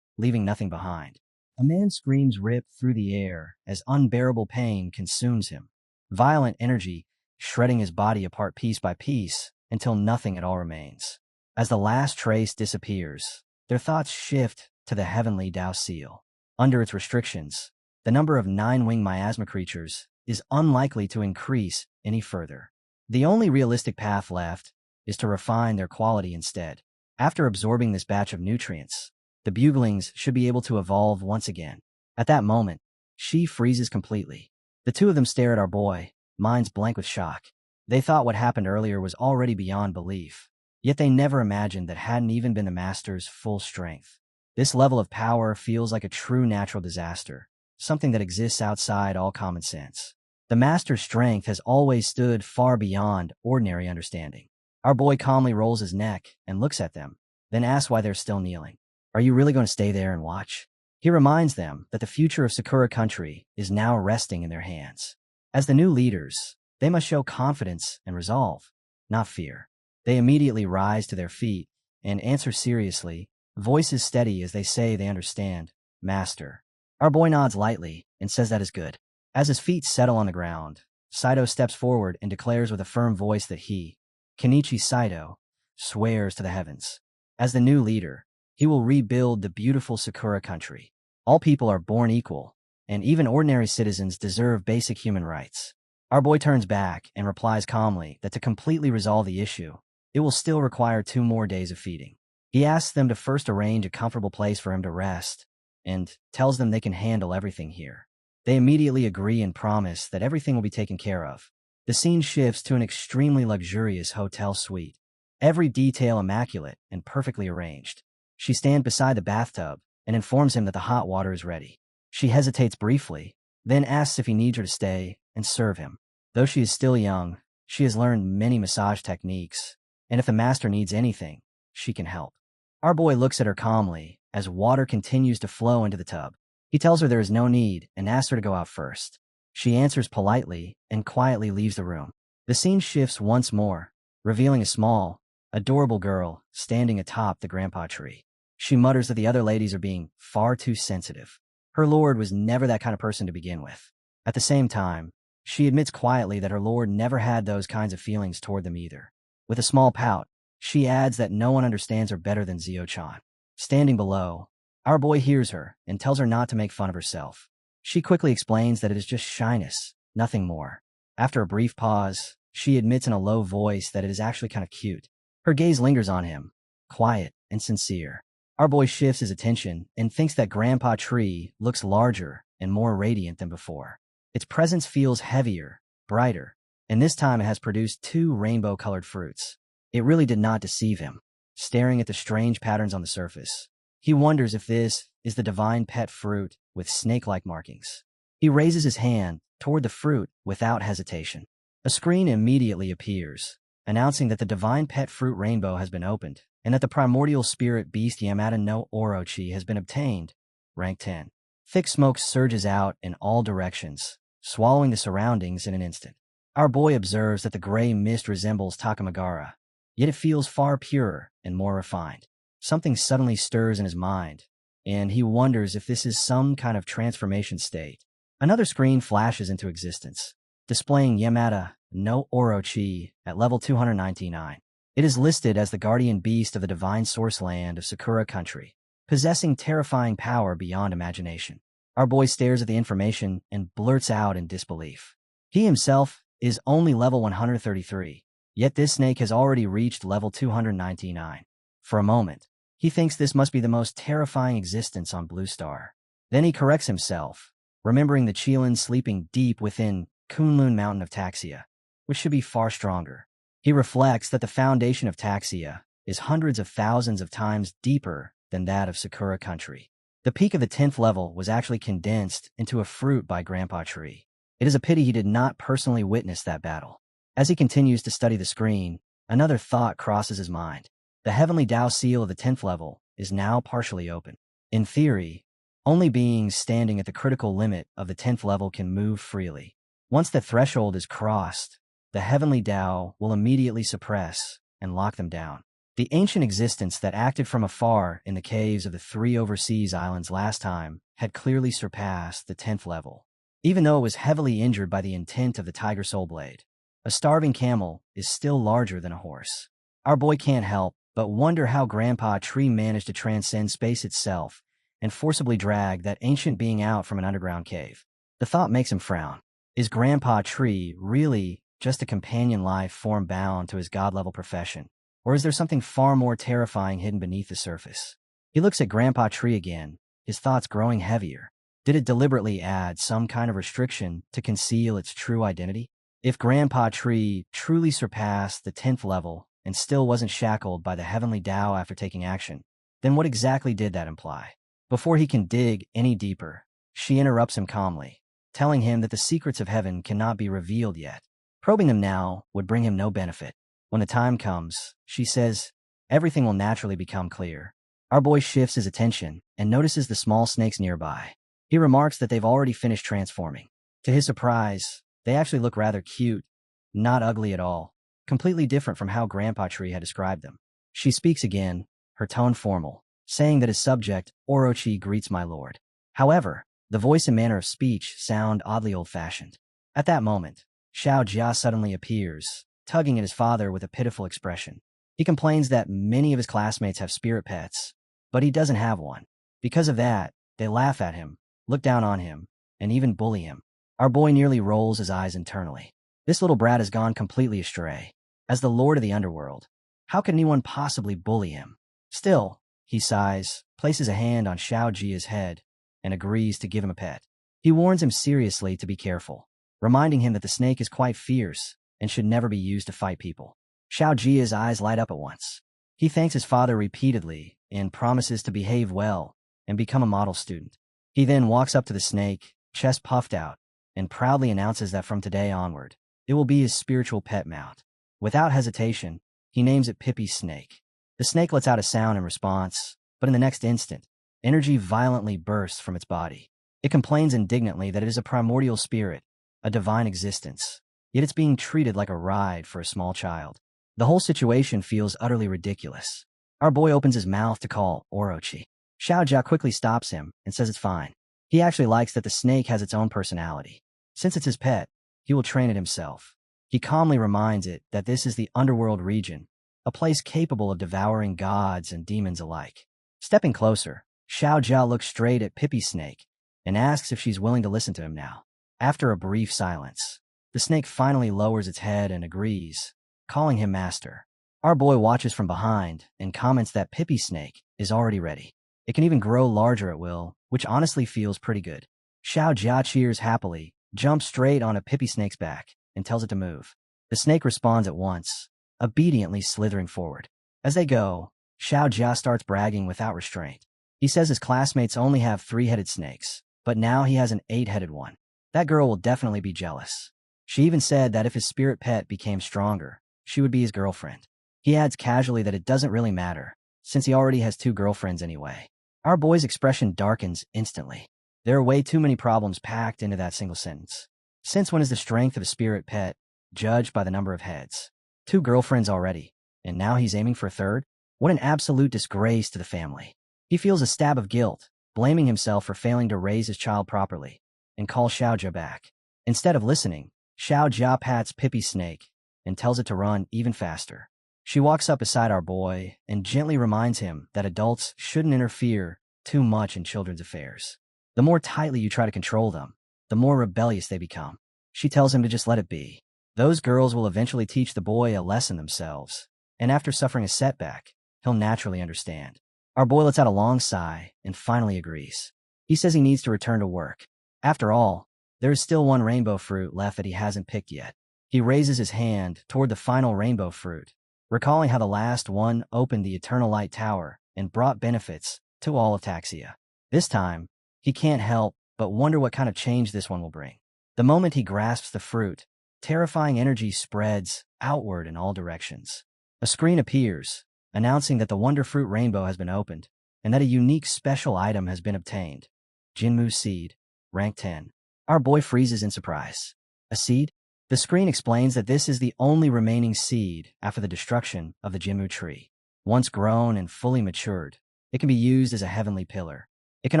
leaving nothing behind. A man's screams rip through the air as unbearable pain consumes him, violent energy shredding his body apart piece by piece until nothing at all remains. As the last trace disappears, their thoughts shift to the heavenly Tao seal. Under its restrictions, the number of 9-winged miasma creatures is unlikely to increase any further. The only realistic path left is to refine their quality instead. After absorbing this batch of nutrients, the buglings should be able to evolve once again. At that moment, she freezes completely. The two of them stare at our boy, minds blank with shock. They thought what happened earlier was already beyond belief, yet they never imagined that hadn't even been the master's full strength. This level of power feels like a true natural disaster, something that exists outside all common sense. The master's strength has always stood far beyond ordinary understanding. Our boy calmly rolls his neck and looks at them, then asks why they're still kneeling. Are you really going to stay there and watch? He reminds them that the future of Sakura country is now resting in their hands. As the new leaders, they must show confidence and resolve, not fear. They immediately rise to their feet and answer seriously, voices steady as they say they understand, Master. Our boy nods lightly and says that is good. As his feet settle on the ground, Saito steps forward and declares with a firm voice that he, Kenichi Saito, swears to the heavens. As the new leader, he will rebuild the beautiful Sakura country. All people are born equal, and even ordinary citizens deserve basic human rights. Our boy turns back and replies calmly that to completely resolve the issue, it will still require 2 more days of feeding. He asks them to first arrange a comfortable place for him to rest, and tells them they can handle everything here. They immediately agree and promise that everything will be taken care of. The scene shifts to an extremely luxurious hotel suite. Every detail immaculate and perfectly arranged. She stands beside the bathtub and informs him that the hot water is ready. She hesitates briefly, then asks if he needs her to stay and serve him. Though she is still young, she has learned many massage techniques, and if the master needs anything, she can help. Our boy looks at her calmly as water continues to flow into the tub. He tells her there is no need and asks her to go out first. She answers politely and quietly leaves the room. The scene shifts once more, revealing a small, adorable girl standing atop the grandpa tree. She mutters that the other ladies are being far too sensitive. Her lord was never that kind of person to begin with. At the same time, she admits quietly that her lord never had those kinds of feelings toward them either. With a small pout, she adds that no one understands her better than Zio-chan. Standing below, our boy hears her and tells her not to make fun of herself. She quickly explains that it is just shyness, nothing more. After a brief pause, she admits in a low voice that it is actually kind of cute. Her gaze lingers on him, quiet and sincere. Our boy shifts his attention and thinks that Grandpa Tree looks larger and more radiant than before. Its presence feels heavier, brighter, and this time it has produced 2 rainbow-colored fruits. It really did not deceive him. Staring at the strange patterns on the surface, he wonders if this is the divine pet fruit with snake-like markings. He raises his hand toward the fruit without hesitation. A screen immediately appears, announcing that the divine pet fruit rainbow has been opened, and that the primordial spirit beast Yamata no Orochi has been obtained, rank 10. Thick smoke surges out in all directions, swallowing the surroundings in an instant. Our boy observes that the gray mist resembles Takamagara, yet it feels far purer and more refined. Something suddenly stirs in his mind, and he wonders if this is some kind of transformation state. Another screen flashes into existence, displaying Yamata no Orochi at level 299. It is listed as the guardian beast of the divine source land of Sakura country, possessing terrifying power beyond imagination. Our boy stares at the information and blurts out in disbelief. He himself is only level 133, yet this snake has already reached level 299. For a moment, he thinks this must be the most terrifying existence on Blue Star. Then he corrects himself, remembering the Qilin sleeping deep within Kunlun Mountain of Taxia, which should be far stronger. He reflects that the foundation of Taxia is hundreds of thousands of times deeper than that of Sakura country. The peak of the 10th level was actually condensed into a fruit by Grandpa Tree. It is a pity he did not personally witness that battle. As he continues to study the screen, another thought crosses his mind. The heavenly Dao seal of the 10th level is now partially open. In theory, only beings standing at the critical limit of the 10th level can move freely. Once the threshold is crossed, the heavenly Dao will immediately suppress and lock them down. The ancient existence that acted from afar in the caves of the 3 overseas islands last time had clearly surpassed the 10th level. Even though it was heavily injured by the intent of the Tiger Soul Blade, a starving camel is still larger than a horse. Our boy can't help but wonder how Grandpa Tree managed to transcend space itself and forcibly drag that ancient being out from an underground cave. The thought makes him frown. Is Grandpa Tree really just a companion life form bound to his god-level profession? Or is there something far more terrifying hidden beneath the surface? He looks at Grandpa Tree again, his thoughts growing heavier. Did it deliberately add some kind of restriction to conceal its true identity? If Grandpa Tree truly surpassed the 10th level and still wasn't shackled by the heavenly Dao after taking action, then what exactly did that imply? Before he can dig any deeper, she interrupts him calmly, telling him that the secrets of heaven cannot be revealed yet. Probing them now would bring him no benefit. When the time comes, she says, everything will naturally become clear. Our boy shifts his attention and notices the small snakes nearby. He remarks that they've already finished transforming. To his surprise, they actually look rather cute, not ugly at all, completely different from how Grandpa Tree had described them. She speaks again, her tone formal, saying that his subject, Orochi, greets my lord. However, the voice and manner of speech sound oddly old-fashioned. At that moment, Xiao Jia suddenly appears, tugging at his father with a pitiful expression. He complains that many of his classmates have spirit pets, but he doesn't have one. Because of that, they laugh at him, look down on him, and even bully him. Our boy nearly rolls his eyes internally. This little brat has gone completely astray. As the lord of the underworld, how could anyone possibly bully him? Still, he sighs, places a hand on Xiao Jia's head, and agrees to give him a pet. He warns him seriously to be careful, reminding him that the snake is quite fierce and should never be used to fight people. Xiao Jia's eyes light up at once. He thanks his father repeatedly and promises to behave well and become a model student. He then walks up to the snake, chest puffed out, and proudly announces that from today onward, it will be his spiritual pet mount. Without hesitation, he names it Pippi Snake. The snake lets out a sound in response, but in the next instant, energy violently bursts from its body. It complains indignantly that it is a primordial spirit, a divine existence, yet it's being treated like a ride for a small child. The whole situation feels utterly ridiculous. Our boy opens his mouth to call Orochi. Xiao Jia quickly stops him and says it's fine. He actually likes that the snake has its own personality. Since it's his pet, he will train it himself. He calmly reminds it that this is the underworld region, a place capable of devouring gods and demons alike. Stepping closer, Xiao Jia looks straight at Pippi Snake and asks if she's willing to listen to him now. After a brief silence, the snake finally lowers its head and agrees, calling him master. Our boy watches from behind and comments that Pippi Snake is already ready. It can even grow larger at will, which honestly feels pretty good. Xiao Jia cheers happily, jumps straight on a Pippi Snake's back, and tells it to move. The snake responds at once, obediently slithering forward. As they go, Xiao Jia starts bragging without restraint. He says his classmates only have 3-headed snakes, but now he has an 8-headed one. That girl will definitely be jealous. She even said that if his spirit pet became stronger, she would be his girlfriend. He adds casually that it doesn't really matter, since he already has 2 girlfriends anyway. Our boy's expression darkens instantly. There are way too many problems packed into that single sentence. Since when is the strength of a spirit pet judged by the number of heads? 2 girlfriends already, and now he's aiming for a 3rd? What an absolute disgrace to the family. He feels a stab of guilt, blaming himself for failing to raise his child properly, and calls Xiao Jia back. Instead of listening, Xiao Jia pats Pippi Snake and tells it to run even faster. She walks up beside our boy and gently reminds him that adults shouldn't interfere too much in children's affairs. The more tightly you try to control them, the more rebellious they become. She tells him to just let it be. Those girls will eventually teach the boy a lesson themselves, and after suffering a setback, he'll naturally understand. Our boy lets out a long sigh and finally agrees. He says he needs to return to work. After all, there is still 1 rainbow fruit left that he hasn't picked yet. He raises his hand toward the final rainbow fruit, recalling how the last one opened the Eternal Light Tower and brought benefits to all of Taxia. This time, he can't help but wonder what kind of change this one will bring. The moment he grasps the fruit, terrifying energy spreads outward in all directions. A screen appears, announcing that the Wonder Fruit Rainbow has been opened, and that a unique special item has been obtained. Jinmu Seed, rank 10. Our boy freezes in surprise. A seed? The screen explains that this is the only remaining seed after the destruction of the Jinmu tree. Once grown and fully matured, it can be used as a heavenly pillar. It can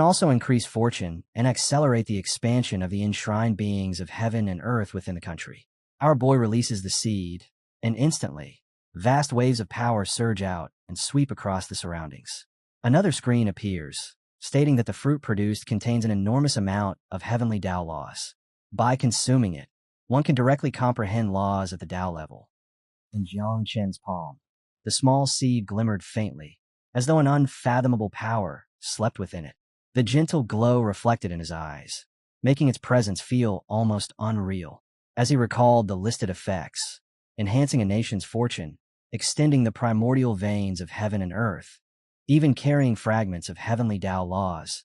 also increase fortune and accelerate the expansion of the enshrined beings of heaven and earth within the country. Our boy releases the seed, and instantly, vast waves of power surge out and sweep across the surroundings. Another screen appears, stating that the fruit produced contains an enormous amount of heavenly Tao laws. By consuming it, one can directly comprehend laws at the Tao level. In Jiang Chen's palm, the small seed glimmered faintly, as though an unfathomable power slept within it. The gentle glow reflected in his eyes, making its presence feel almost unreal. As he recalled the listed effects, enhancing a nation's fortune, extending the primordial veins of heaven and earth, even carrying fragments of heavenly Tao laws,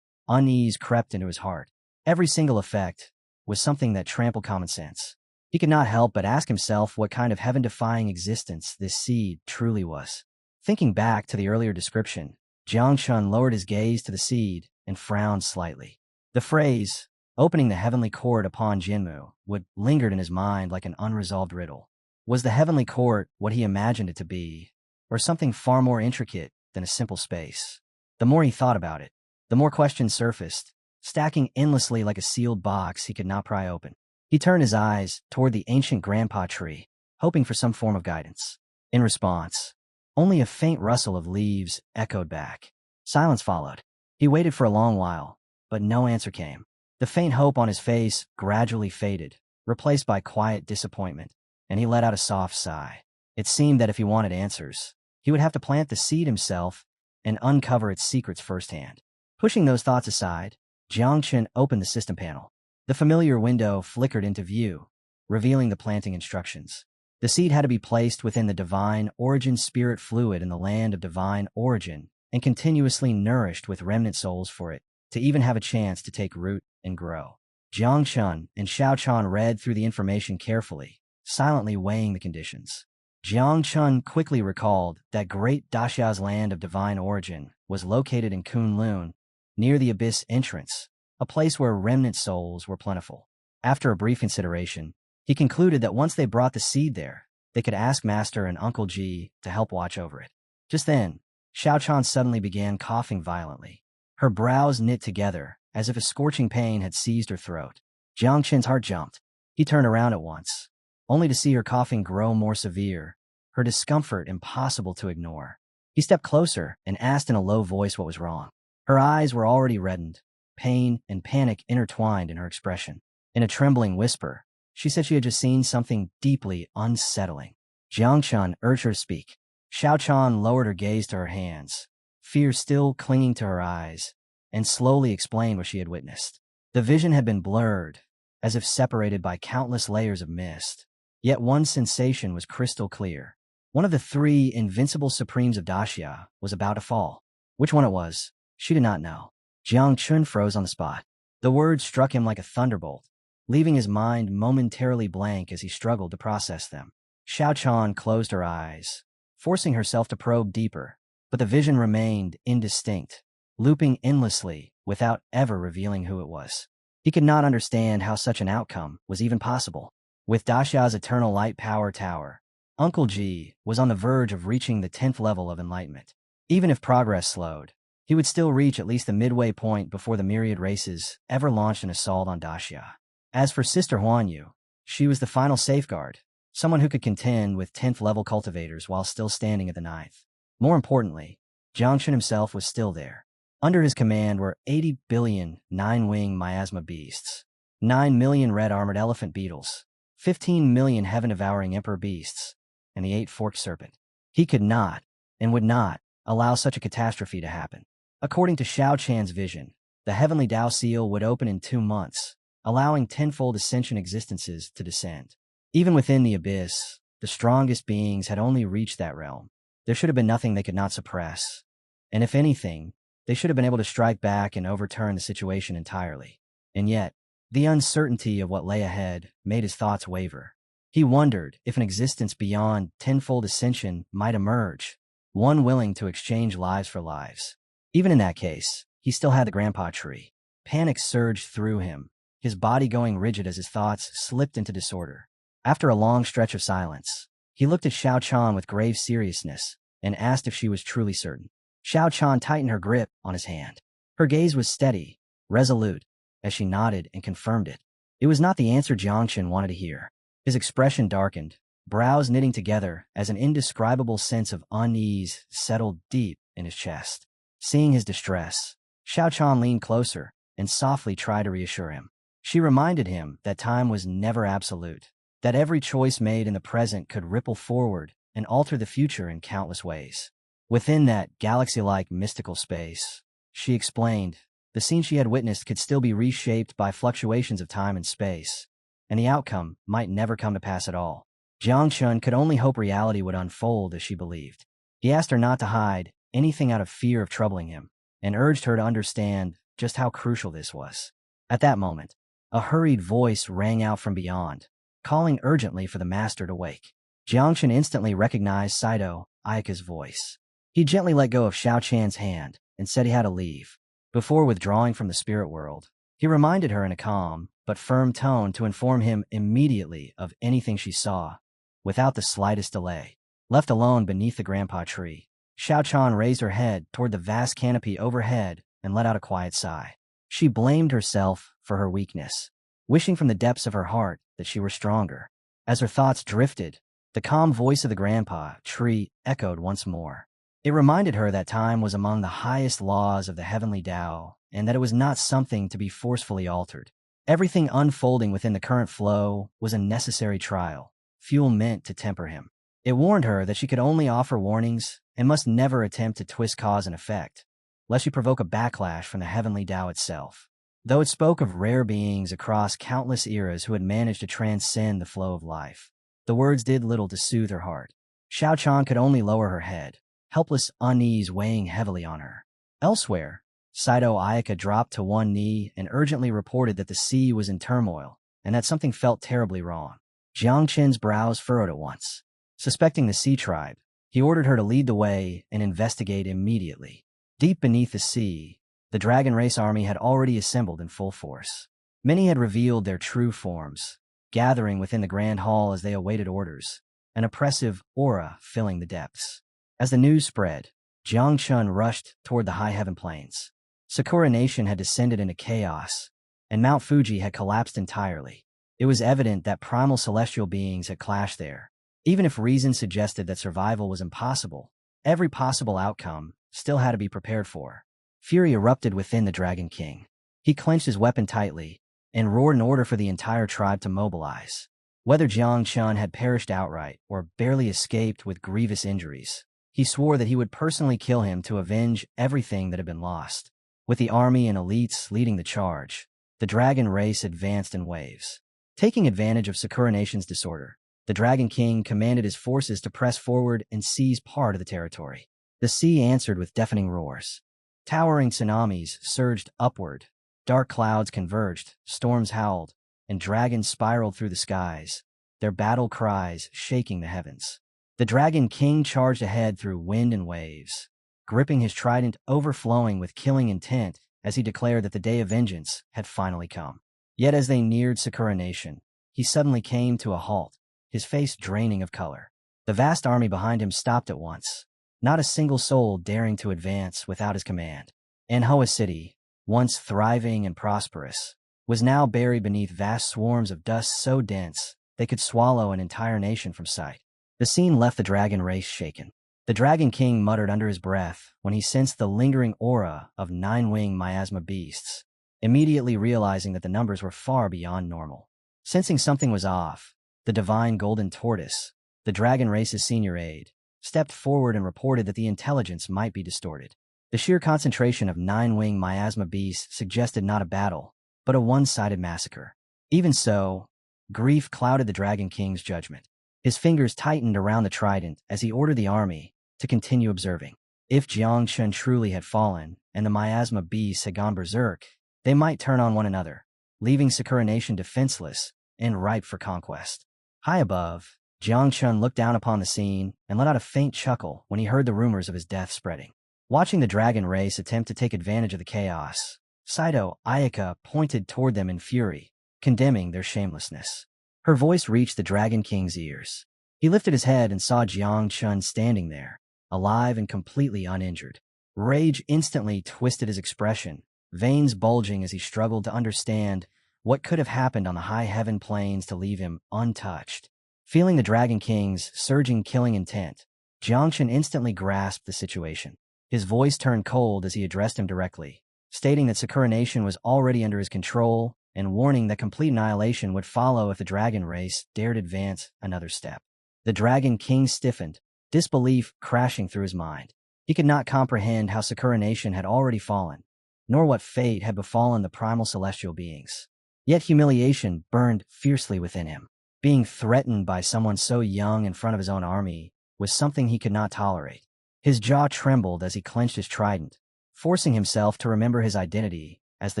unease crept into his heart. Every single effect was something that trampled common sense. He could not help but ask himself what kind of heaven-defying existence this seed truly was. Thinking back to the earlier description, Jiang Chun lowered his gaze to the seed and frowned slightly. The phrase, opening the heavenly court upon Jinmu, would lingered in his mind like an unresolved riddle. Was the heavenly court what he imagined it to be, or something far more intricate than a simple space? The more he thought about it, the more questions surfaced, stacking endlessly like a sealed box he could not pry open. He turned his eyes toward the ancient grandpa tree, hoping for some form of guidance. In response, only a faint rustle of leaves echoed back. Silence followed. He waited for a long while, but no answer came. The faint hope on his face gradually faded, replaced by quiet disappointment, and he let out a soft sigh. It seemed that if he wanted answers, he would have to plant the seed himself and uncover its secrets firsthand. Pushing those thoughts aside, Jiangchen opened the system panel. The familiar window flickered into view, revealing the planting instructions. The seed had to be placed within the divine origin spirit fluid in the land of divine origin and continuously nourished with remnant souls for it to even have a chance to take root and grow. Jiang Chun and Xiao Chan read through the information carefully, silently weighing the conditions. Jiang Chun quickly recalled that great Daxia's land of divine origin was located in Kunlun, near the abyss entrance, a place where remnant souls were plentiful. After a brief consideration, he concluded that once they brought the seed there, they could ask Master and Uncle Ji to help watch over it. Just then, Xiao Chan suddenly began coughing violently. Her brows knit together, as if a scorching pain had seized her throat. Jiang Chen's heart jumped. He turned around at once, only to see her coughing grow more severe, her discomfort impossible to ignore. He stepped closer and asked in a low voice what was wrong. Her eyes were already reddened, pain and panic intertwined in her expression. In a trembling whisper, she said she had just seen something deeply unsettling. Jiang Chun urged her to speak. Xiao Chan lowered her gaze to her hands, fear still clinging to her eyes, and slowly explained what she had witnessed. The vision had been blurred, as if separated by countless layers of mist. Yet one sensation was crystal clear. One of the three invincible supremes of Daxia was about to fall. Which one it was, she did not know. Jiang Chun froze on the spot. The words struck him like a thunderbolt, leaving his mind momentarily blank as he struggled to process them. Xiao Chan closed her eyes, forcing herself to probe deeper, but the vision remained indistinct, looping endlessly without ever revealing who it was. He could not understand how such an outcome was even possible. With Daxia's eternal light power tower, Uncle Ji was on the verge of reaching the 10th level of enlightenment. Even if progress slowed, he would still reach at least the midway point before the myriad races ever launched an assault on Daxia. As for Sister Huanyu, she was the final safeguard, someone who could contend with 10th level cultivators while still standing at the 9th. More importantly, Jiangchen himself was still there. Under his command were 80 billion nine-wing miasma beasts, 9 million red-armored elephant beetles, 15 million heaven-devouring emperor beasts, and the 8-forked serpent. He could not, and would not, allow such a catastrophe to happen. According to Xiao Chan's vision, the heavenly Dao seal would open in 2 months, allowing tenfold ascension existences to descend. Even within the abyss, the strongest beings had only reached that realm. There should have been nothing they could not suppress. And if anything, they should have been able to strike back and overturn the situation entirely. And yet, the uncertainty of what lay ahead made his thoughts waver. He wondered if an existence beyond tenfold ascension might emerge, one willing to exchange lives for lives. Even in that case, he still had the grandpa tree. Panic surged through him, his body going rigid as his thoughts slipped into disorder. After a long stretch of silence, he looked at Xiao Chan with grave seriousness and asked if she was truly certain. Xiao Chan tightened her grip on his hand. Her gaze was steady, resolute, as she nodded and confirmed it. It was not the answer Jiangchen wanted to hear. His expression darkened, brows knitting together as an indescribable sense of unease settled deep in his chest. Seeing his distress, Xiao Chan leaned closer and softly tried to reassure him. She reminded him that time was never absolute, that every choice made in the present could ripple forward and alter the future in countless ways. Within that galaxy-like mystical space, she explained, the scene she had witnessed could still be reshaped by fluctuations of time and space, and the outcome might never come to pass at all. Jiang Chun could only hope reality would unfold as she believed. He asked her not to hide anything out of fear of troubling him, and urged her to understand just how crucial this was. At that moment, a hurried voice rang out from beyond, calling urgently for the master to wake. Jiang Chun instantly recognized Saito Ayaka's voice. He gently let go of Xiao Chan's hand and said he had to leave. Before withdrawing from the spirit world, he reminded her in a calm but firm tone to inform him immediately of anything she saw, without the slightest delay. Left alone beneath the grandpa tree, Xiao Chan raised her head toward the vast canopy overhead and let out a quiet sigh. She blamed herself for her weakness. wishing from the depths of her heart that she were stronger. As her thoughts drifted, the calm voice of the grandpa tree echoed once more. It reminded her that time was among the highest laws of the heavenly Tao, and that it was not something to be forcefully altered. Everything unfolding within the current flow was a necessary trial, fuel meant to temper him. It warned her that she could only offer warnings and must never attempt to twist cause and effect, lest she provoke a backlash from the heavenly Tao itself. Though it spoke of rare beings across countless eras who had managed to transcend the flow of life, the words did little to soothe her heart. Xiao Chan could only lower her head, helpless unease weighing heavily on her. Elsewhere, Saito Ayaka dropped to one knee and urgently reported that the sea was in turmoil and that something felt terribly wrong. Jiang Qin's brows furrowed at once. Suspecting the sea tribe, he ordered her to lead the way and investigate immediately. Deep beneath the sea, the dragon race army had already assembled in full force. Many had revealed their true forms, gathering within the grand hall as they awaited orders, an oppressive aura filling the depths. As the news spread, Jiang Chun rushed toward the high heaven plains. Sakura Nation had descended into chaos, and Mount Fuji had collapsed entirely. It was evident that primal celestial beings had clashed there. Even if reason suggested that survival was impossible, every possible outcome still had to be prepared for. Fury erupted within the Dragon King. He clenched his weapon tightly and roared an order for the entire tribe to mobilize. Whether Jiang Chun had perished outright or barely escaped with grievous injuries, he swore that he would personally kill him to avenge everything that had been lost. With the army and elites leading the charge, the dragon race advanced in waves. Taking advantage of Sakura Nation's disorder, the Dragon King commanded his forces to press forward and seize part of the territory. The sea answered with deafening roars. Towering tsunamis surged upward, dark clouds converged, storms howled, and dragons spiraled through the skies, their battle cries shaking the heavens. The Dragon King charged ahead through wind and waves, gripping his trident overflowing with killing intent as he declared that the day of vengeance had finally come. Yet as they neared Sakura Nation, he suddenly came to a halt, his face draining of color. The vast army behind him stopped at once, not a single soul daring to advance without his command. Manhwa City, once thriving and prosperous, was now buried beneath vast swarms of dust so dense they could swallow an entire nation from sight. The scene left the dragon race shaken. The Dragon King muttered under his breath when he sensed the lingering aura of 9-winged miasma beasts, immediately realizing that the numbers were far beyond normal. Sensing something was off, the divine golden tortoise, the dragon race's senior aide, stepped forward and reported that the intelligence might be distorted. The sheer concentration of 9-winged miasma beasts suggested not a battle, but a one-sided massacre. Even so, grief clouded the Dragon King's judgment. His fingers tightened around the trident as he ordered the army to continue observing. If Jiang Chun truly had fallen and the miasma beasts had gone berserk, they might turn on one another, leaving Sakura Nation defenseless and ripe for conquest. High above, Jiang Chun looked down upon the scene and let out a faint chuckle when he heard the rumors of his death spreading. Watching the dragon race attempt to take advantage of the chaos, Saito Ayaka pointed toward them in fury, condemning their shamelessness. Her voice reached the Dragon King's ears. He lifted his head and saw Jiang Chun standing there, alive and completely uninjured. Rage instantly twisted his expression, veins bulging as he struggled to understand what could have happened on the high heaven plains to leave him untouched. Feeling the Dragon King's surging killing intent, Jiang Chun instantly grasped the situation. His voice turned cold as he addressed him directly, stating that Sakura Nation was already under his control and warning that complete annihilation would follow if the dragon race dared advance another step. The Dragon King stiffened, disbelief crashing through his mind. He could not comprehend how Sakura Nation had already fallen, nor what fate had befallen the primal celestial beings. Yet humiliation burned fiercely within him. Being threatened by someone so young in front of his own army was something he could not tolerate. His jaw trembled as he clenched his trident, forcing himself to remember his identity as the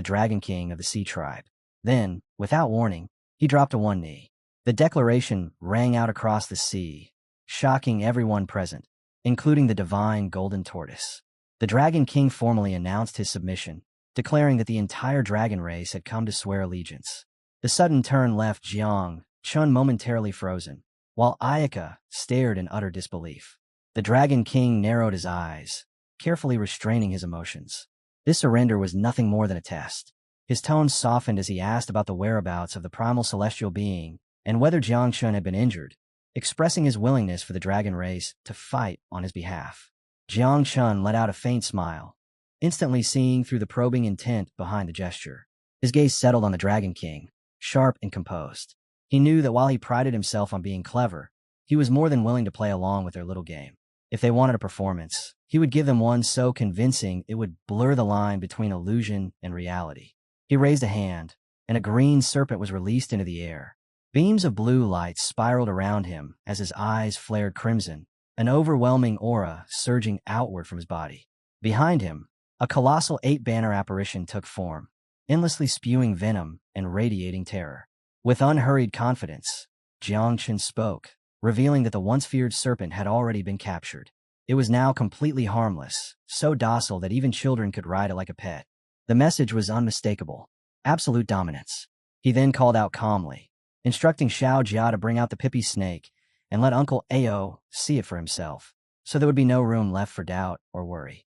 Dragon King of the Sea Tribe. Then, without warning, he dropped to one knee. The declaration rang out across the sea, shocking everyone present, including the divine golden tortoise. The Dragon King formally announced his submission, declaring that the entire dragon race had come to swear allegiance. The sudden turn left Jiang Chun momentarily frozen, while Ayaka stared in utter disbelief. The Dragon King narrowed his eyes, carefully restraining his emotions. This surrender was nothing more than a test. His tone softened as he asked about the whereabouts of the primal celestial being and whether Jiang Chun had been injured, expressing his willingness for the dragon race to fight on his behalf. Jiang Chun let out a faint smile, instantly seeing through the probing intent behind the gesture. His gaze settled on the Dragon King, sharp and composed. He knew that while he prided himself on being clever, he was more than willing to play along with their little game. If they wanted a performance, he would give them one so convincing it would blur the line between illusion and reality. He raised a hand, and a green serpent was released into the air. Beams of blue light spiraled around him as his eyes flared crimson, an overwhelming aura surging outward from his body. Behind him, a colossal 8-banner apparition took form, endlessly spewing venom and radiating terror. With unhurried confidence, Jiang Chun spoke, revealing that the once-feared serpent had already been captured. It was now completely harmless, so docile that even children could ride it like a pet. The message was unmistakable: absolute dominance. He then called out calmly, instructing Xiao Jia to bring out the pippy snake and let Uncle Ao see it for himself, so there would be no room left for doubt or worry.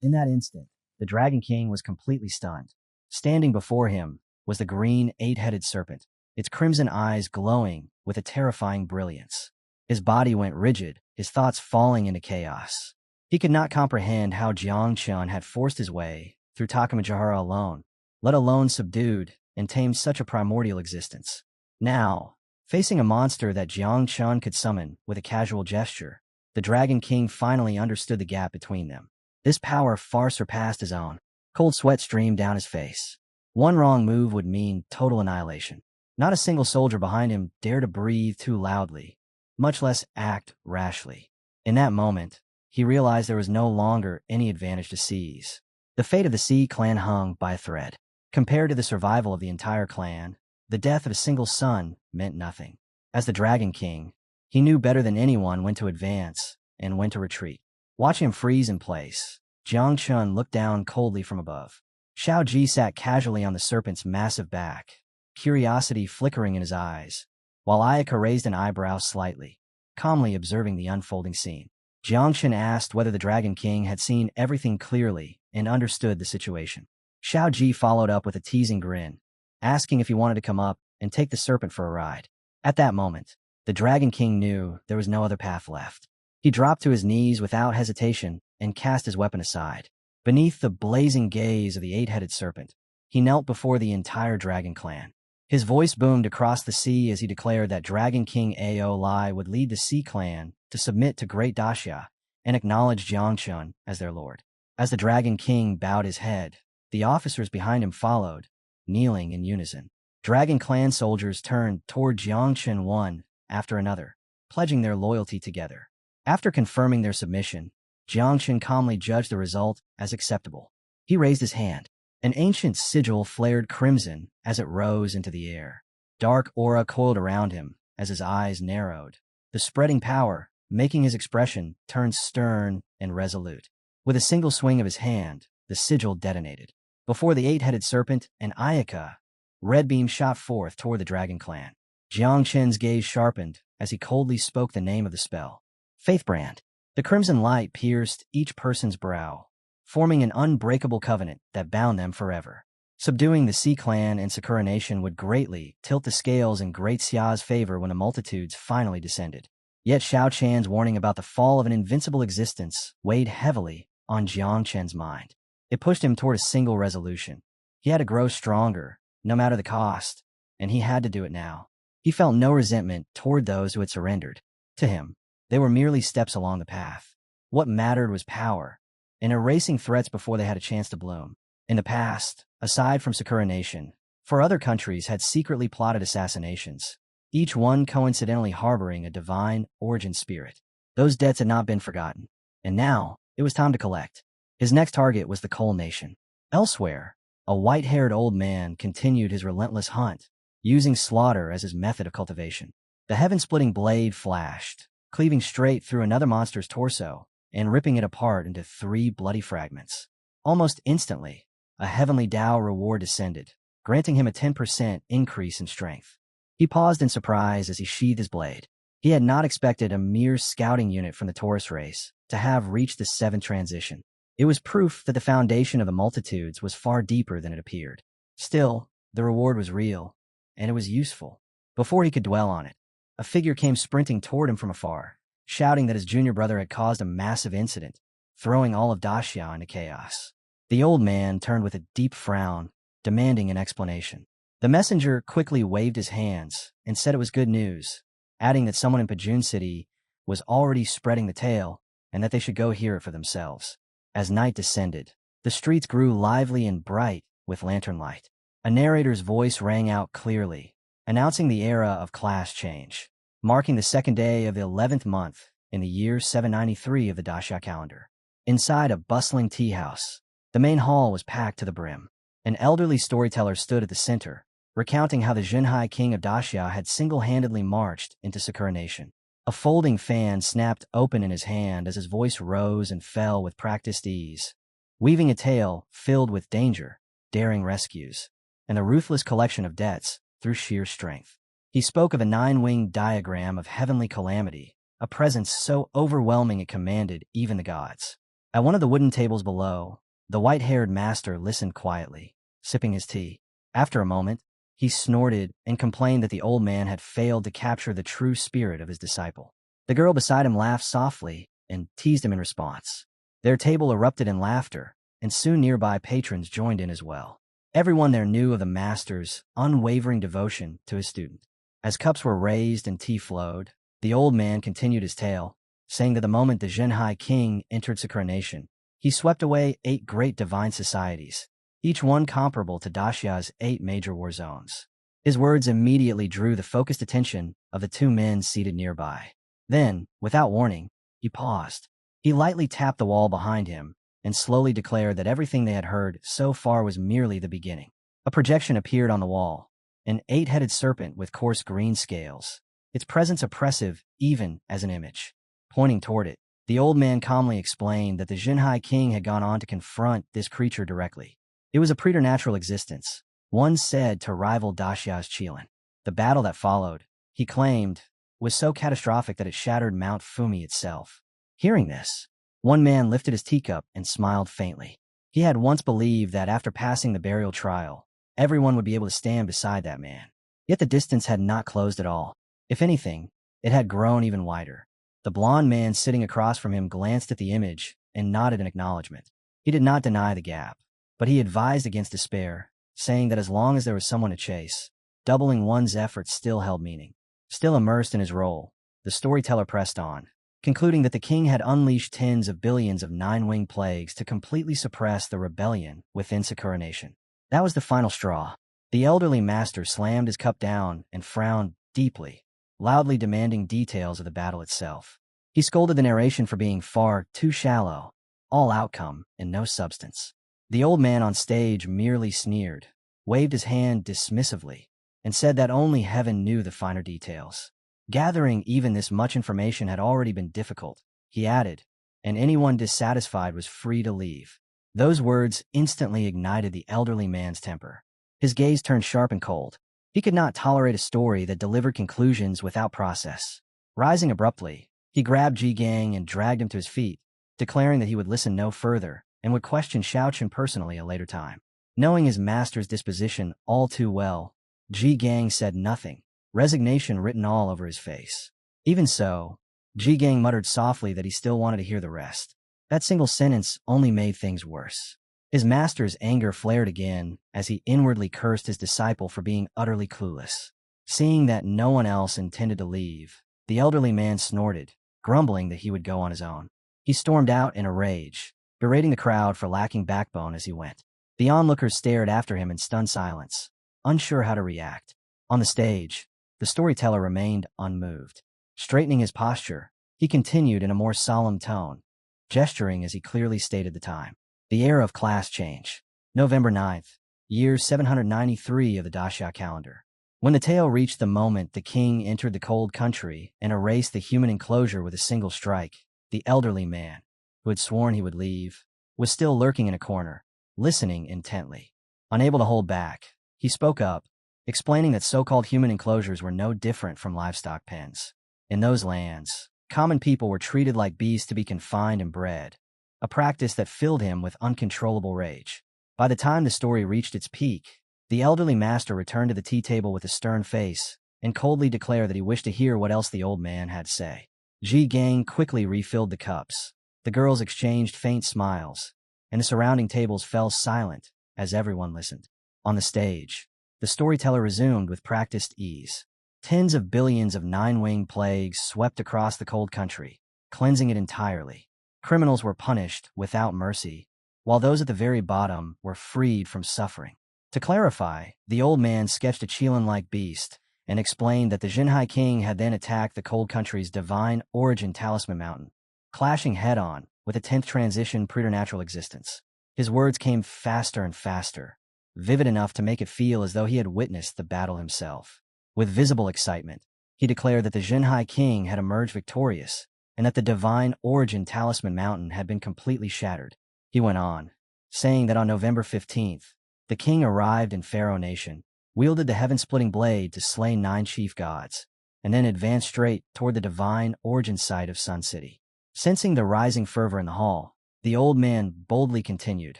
In that instant, the Dragon King was completely stunned. Standing before him was the green 8-headed serpent, its crimson eyes glowing with a terrifying brilliance. His body went rigid, his thoughts falling into chaos. He could not comprehend how Jiang Chun had forced his way through Takamajahara alone, let alone subdued and tamed such a primordial existence. Now, facing a monster that Jiang Chun could summon with a casual gesture, the Dragon King finally understood the gap between them. This power far surpassed his own. Cold sweat streamed down his face. One wrong move would mean total annihilation. Not a single soldier behind him dared to breathe too loudly, much less act rashly. In that moment, he realized there was no longer any advantage to seize. The fate of the Sea clan hung by a thread. Compared to the survival of the entire clan, the death of a single son meant nothing. As the Dragon King, he knew better than anyone when to advance and when to retreat. Watching him freeze in place, Jiang Chun looked down coldly from above. Xiao Ji sat casually on the serpent's massive back, curiosity flickering in his eyes, while Ayaka raised an eyebrow slightly, calmly observing the unfolding scene. Jiang Chun asked whether the Dragon King had seen everything clearly and understood the situation. Xiao Ji followed up with a teasing grin, asking if he wanted to come up and take the serpent for a ride. At that moment, the Dragon King knew there was no other path left. He dropped to his knees without hesitation and cast his weapon aside. Beneath the blazing gaze of the 8-headed serpent, he knelt before the entire Dragon clan. His voice boomed across the sea as he declared that Dragon King Ao Lai would lead the Sea clan to submit to Great Daxia and acknowledge Jiang Chun as their lord. As the Dragon King bowed his head, the officers behind him followed, kneeling in unison. Dragon clan soldiers turned toward Jiang Chun one after another, pledging their loyalty together. After confirming their submission, Jiang Chun calmly judged the result as acceptable. He raised his hand. An ancient sigil flared crimson as it rose into the air. Dark aura coiled around him as his eyes narrowed, the spreading power making his expression turn stern and resolute. With a single swing of his hand, the sigil detonated. Before the 8-headed serpent and Ayaka, red beams shot forth toward the Dragon clan. Jiang Chun's gaze sharpened as he coldly spoke the name of the spell. Faithbrand. The crimson light pierced each person's brow, forming an unbreakable covenant that bound them forever. Subduing the Sea clan and Sakura Nation would greatly tilt the scales in Great Xia's favor when the multitudes finally descended. Yet Xiao Chan's warning about the fall of an invincible existence weighed heavily on Jiang Chen's mind. It pushed him toward a single resolution. He had to grow stronger, no matter the cost, and he had to do it now. He felt no resentment toward those who had surrendered. To him, they were merely steps along the path. What mattered was power, and erasing threats before they had a chance to bloom. In the past, aside from Sakura Nation, 4 other countries had secretly plotted assassinations, each one coincidentally harboring a divine origin spirit. Those debts had not been forgotten, and now it was time to collect. His next target was the Coal Nation. Elsewhere, a white-haired old man continued his relentless hunt, using slaughter as his method of cultivation. The heaven-splitting blade flashed, cleaving straight through another monster's torso and ripping it apart into 3 bloody fragments. Almost instantly, a heavenly Dao reward descended, granting him a 10% increase in strength. He paused in surprise as he sheathed his blade. He had not expected a mere scouting unit from the Taurus race to have reached the 7th transition. It was proof that the foundation of the multitudes was far deeper than it appeared. Still, the reward was real, and it was useful. Before he could dwell on it, a figure came sprinting toward him from afar, shouting that his junior brother had caused a massive incident, throwing all of Daxia into chaos. The old man turned with a deep frown, demanding an explanation. The messenger quickly waved his hands and said it was good news, adding that someone in Pajun City was already spreading the tale and that they should go hear it for themselves. As night descended, the streets grew lively and bright with lantern light. A narrator's voice rang out clearly, announcing the era of class change, marking the second day of the 11th month in the year 793 of the Daxia calendar. Inside a bustling tea house, the main hall was packed to the brim. An elderly storyteller stood at the center, recounting how the Zhenhai king of Daxia had single-handedly marched into Sakura Nation. A folding fan snapped open in his hand as his voice rose and fell with practiced ease, weaving a tale filled with danger, daring rescues, and a ruthless collection of debts through sheer strength. He spoke of a nine-winged diagram of heavenly calamity, a presence so overwhelming it commanded even the gods. At one of the wooden tables below, the white-haired master listened quietly, sipping his tea. After a moment, he snorted and complained that the old man had failed to capture the true spirit of his disciple. The girl beside him laughed softly and teased him in response. Their table erupted in laughter, and soon nearby patrons joined in as well. Everyone there knew of the master's unwavering devotion to his student. As cups were raised and tea flowed, the old man continued his tale, saying that the moment the Zhenhai king entered Sakura Nation, he swept away 8 great divine societies, each one comparable to Daxia's 8 major war zones. His words immediately drew the focused attention of the 2 men seated nearby. Then, without warning, he paused. He lightly tapped the wall behind him and slowly declared that everything they had heard so far was merely the beginning. A projection appeared on the wall, an 8-headed serpent with coarse green scales, its presence oppressive even as an image. Pointing toward it, the old man calmly explained that the Zhenhai king had gone on to confront this creature directly. It was a preternatural existence, one said to rival Daxia's Qilin. The battle that followed, he claimed, was so catastrophic that it shattered Mount Fumi itself. Hearing this, one man lifted his teacup and smiled faintly. He had once believed that after passing the burial trial, everyone would be able to stand beside that man. Yet the distance had not closed at all. If anything, it had grown even wider. The blond man sitting across from him glanced at the image and nodded in acknowledgement. He did not deny the gap, but he advised against despair, saying that as long as there was someone to chase, doubling one's efforts still held meaning. Still immersed in his role, the storyteller pressed on, concluding that the king had unleashed tens of billions of 9-winged plagues to completely suppress the rebellion within Sakura Nation. That was the final straw. The elderly master slammed his cup down and frowned deeply, loudly demanding details of the battle itself. He scolded the narration for being far too shallow, all outcome and no substance. The old man on stage merely sneered, waved his hand dismissively, and said that only heaven knew the finer details. Gathering even this much information had already been difficult, he added, and anyone dissatisfied was free to leave. Those words instantly ignited the elderly man's temper. His gaze turned sharp and cold. He could not tolerate a story that delivered conclusions without process. Rising abruptly, he grabbed Ji Gang and dragged him to his feet, declaring that he would listen no further and would question Xiaochen personally a later time. Knowing his master's disposition all too well, Ji Gang said nothing, resignation written all over his face. Even so, Ji Gang muttered softly that he still wanted to hear the rest. That single sentence only made things worse. His master's anger flared again as he inwardly cursed his disciple for being utterly clueless. Seeing that no one else intended to leave, the elderly man snorted, grumbling that he would go on his own. He stormed out in a rage, berating the crowd for lacking backbone as he went. The onlookers stared after him in stunned silence, unsure how to react. On the stage, the storyteller remained unmoved. Straightening his posture, he continued in a more solemn tone, gesturing as he clearly stated the time. The era of class change. November 9th, year 793 of the Daxia calendar. When the tale reached the moment the king entered the cold country and erased the human enclosure with a single strike, the elderly man, who had sworn he would leave, was still lurking in a corner, listening intently. Unable to hold back, he spoke up, explaining that so-called human enclosures were no different from livestock pens. In those lands, common people were treated like beasts to be confined and bred, a practice that filled him with uncontrollable rage. By the time the story reached its peak, The elderly master returned to the tea table with a stern face and coldly declared that he wished to hear what else the old man had to say. Ji Gang quickly refilled the cups. The girls exchanged faint smiles, and the surrounding tables fell silent as everyone listened. On the stage, the storyteller resumed with practiced ease. Tens of billions of nine-winged plagues swept across the cold country, cleansing it entirely. Criminals were punished without mercy, while those at the very bottom were freed from suffering. To clarify, the old man sketched a Qilin-like beast and explained that the Jinhai king had then attacked the cold country's divine origin talisman mountain, clashing head-on with the 10th transition preternatural existence. His words came faster and faster, vivid enough to make it feel as though he had witnessed the battle himself. With visible excitement, he declared that the Jinhai king had emerged victorious and that the divine origin talisman mountain had been completely shattered. He went on, saying that on November 15th, the king arrived in Pharaoh Nation, wielded the heaven-splitting blade to slay 9 chief gods, and then advanced straight toward the divine origin site of Sun City. Sensing the rising fervor in the hall, the old man boldly continued,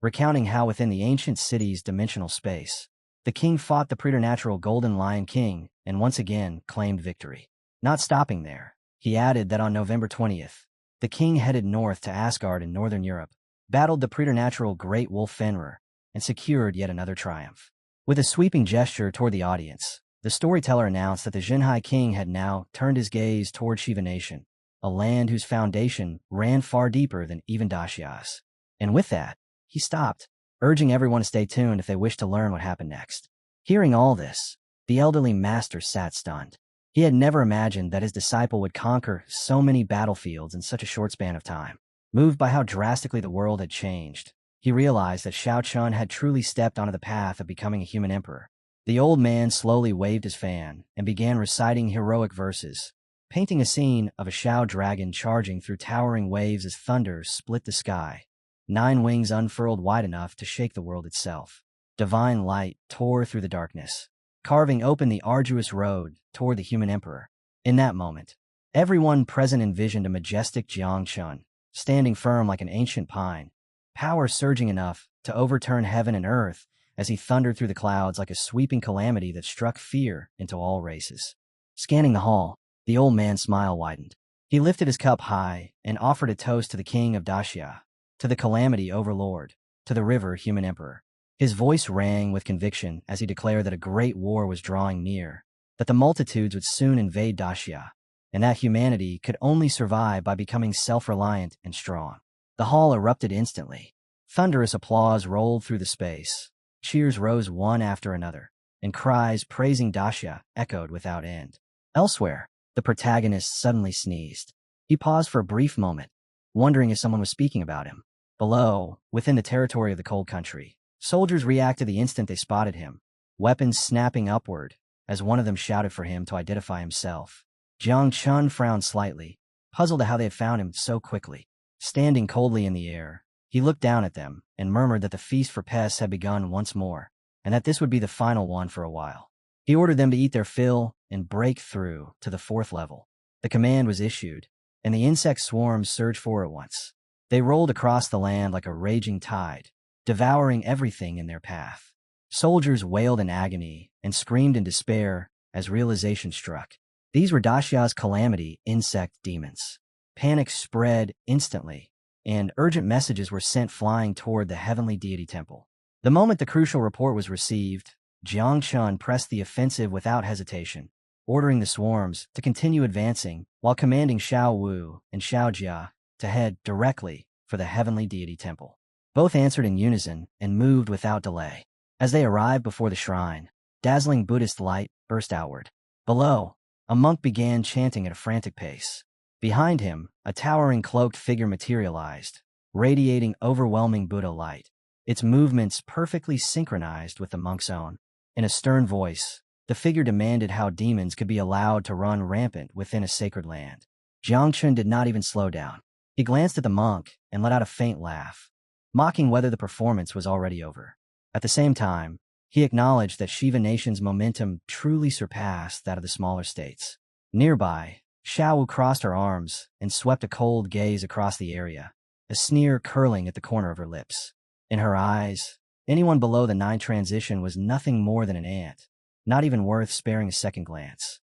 recounting how within the ancient city's dimensional space, the king fought the preternatural Golden Lion King and once again claimed victory. Not stopping there, he added that on November 20th, the king headed north to Asgard in northern Europe, battled the preternatural Great Wolf Fenrir, and secured yet another triumph. With a sweeping gesture toward the audience, the storyteller announced that the Jinhai king had now turned his gaze toward Shiva Nation, a land whose foundation ran far deeper than even Dacia's. And with that, he stopped, urging everyone to stay tuned if they wished to learn what happened next. Hearing all this, the elderly master sat stunned. He had never imagined that his disciple would conquer so many battlefields in such a short span of time. Moved by how drastically the world had changed, he realized that Shao Chun had truly stepped onto the path of becoming a human emperor. The old man slowly waved his fan and began reciting heroic verses, painting a scene of a Shao dragon charging through towering waves as thunder split the sky. 9 wings unfurled wide enough to shake the world itself. Divine light tore through the darkness, carving open the arduous road toward the human emperor. In that moment, everyone present envisioned a majestic Jiang Chun, standing firm like an ancient pine, power surging enough to overturn heaven and earth as he thundered through the clouds like a sweeping calamity that struck fear into all races. Scanning the hall, the old man's smile widened. He lifted his cup high and offered a toast to the king of Dacia, to the calamity Overlord, to the river human emperor. His voice rang with conviction as he declared that a great war was drawing near, that the multitudes would soon invade Dacia, and that humanity could only survive by becoming self-reliant and strong. The hall erupted instantly. Thunderous applause rolled through the space. Cheers rose one after another, and cries praising Dacia echoed without end. Elsewhere, the protagonist suddenly sneezed. He paused for a brief moment, wondering if someone was speaking about him. Below, within the territory of the cold country, soldiers reacted the instant they spotted him, weapons snapping upward, as one of them shouted for him to identify himself. Jiang Chun frowned slightly, puzzled at how they had found him so quickly. Standing coldly in the air, he looked down at them and murmured that the feast for pests had begun once more, and that this would be the final one for a while. He ordered them to eat their fill and break through to the 4th level. The command was issued, and the insect swarms surged forward at once. They rolled across the land like a raging tide, devouring everything in their path. Soldiers wailed in agony and screamed in despair as realization struck. These were Dacia's calamity insect demons. Panic spread instantly, and urgent messages were sent flying toward the heavenly deity temple. The moment the crucial report was received, Jiang Chun pressed the offensive without hesitation, ordering the swarms to continue advancing while commanding Xiao Wu and Xiao Jia to head directly for the heavenly deity temple. Both answered in unison and moved without delay. As they arrived before the shrine, dazzling Buddhist light burst outward. Below, a monk began chanting at a frantic pace. Behind him, a towering cloaked figure materialized, radiating overwhelming Buddha light, its movements perfectly synchronized with the monk's own. In a stern voice, the figure demanded how demons could be allowed to run rampant within a sacred land. Jiang Chun did not even slow down. He glanced at the monk and let out a faint laugh, mocking whether the performance was already over. At the same time, he acknowledged that Shiva Nation's momentum truly surpassed that of the smaller states. Nearby, Xiao Wu crossed her arms and swept a cold gaze across the area, a sneer curling at the corner of her lips. In her eyes, Anyone below the 9 transition was nothing more than an ant, not even worth sparing a second glance.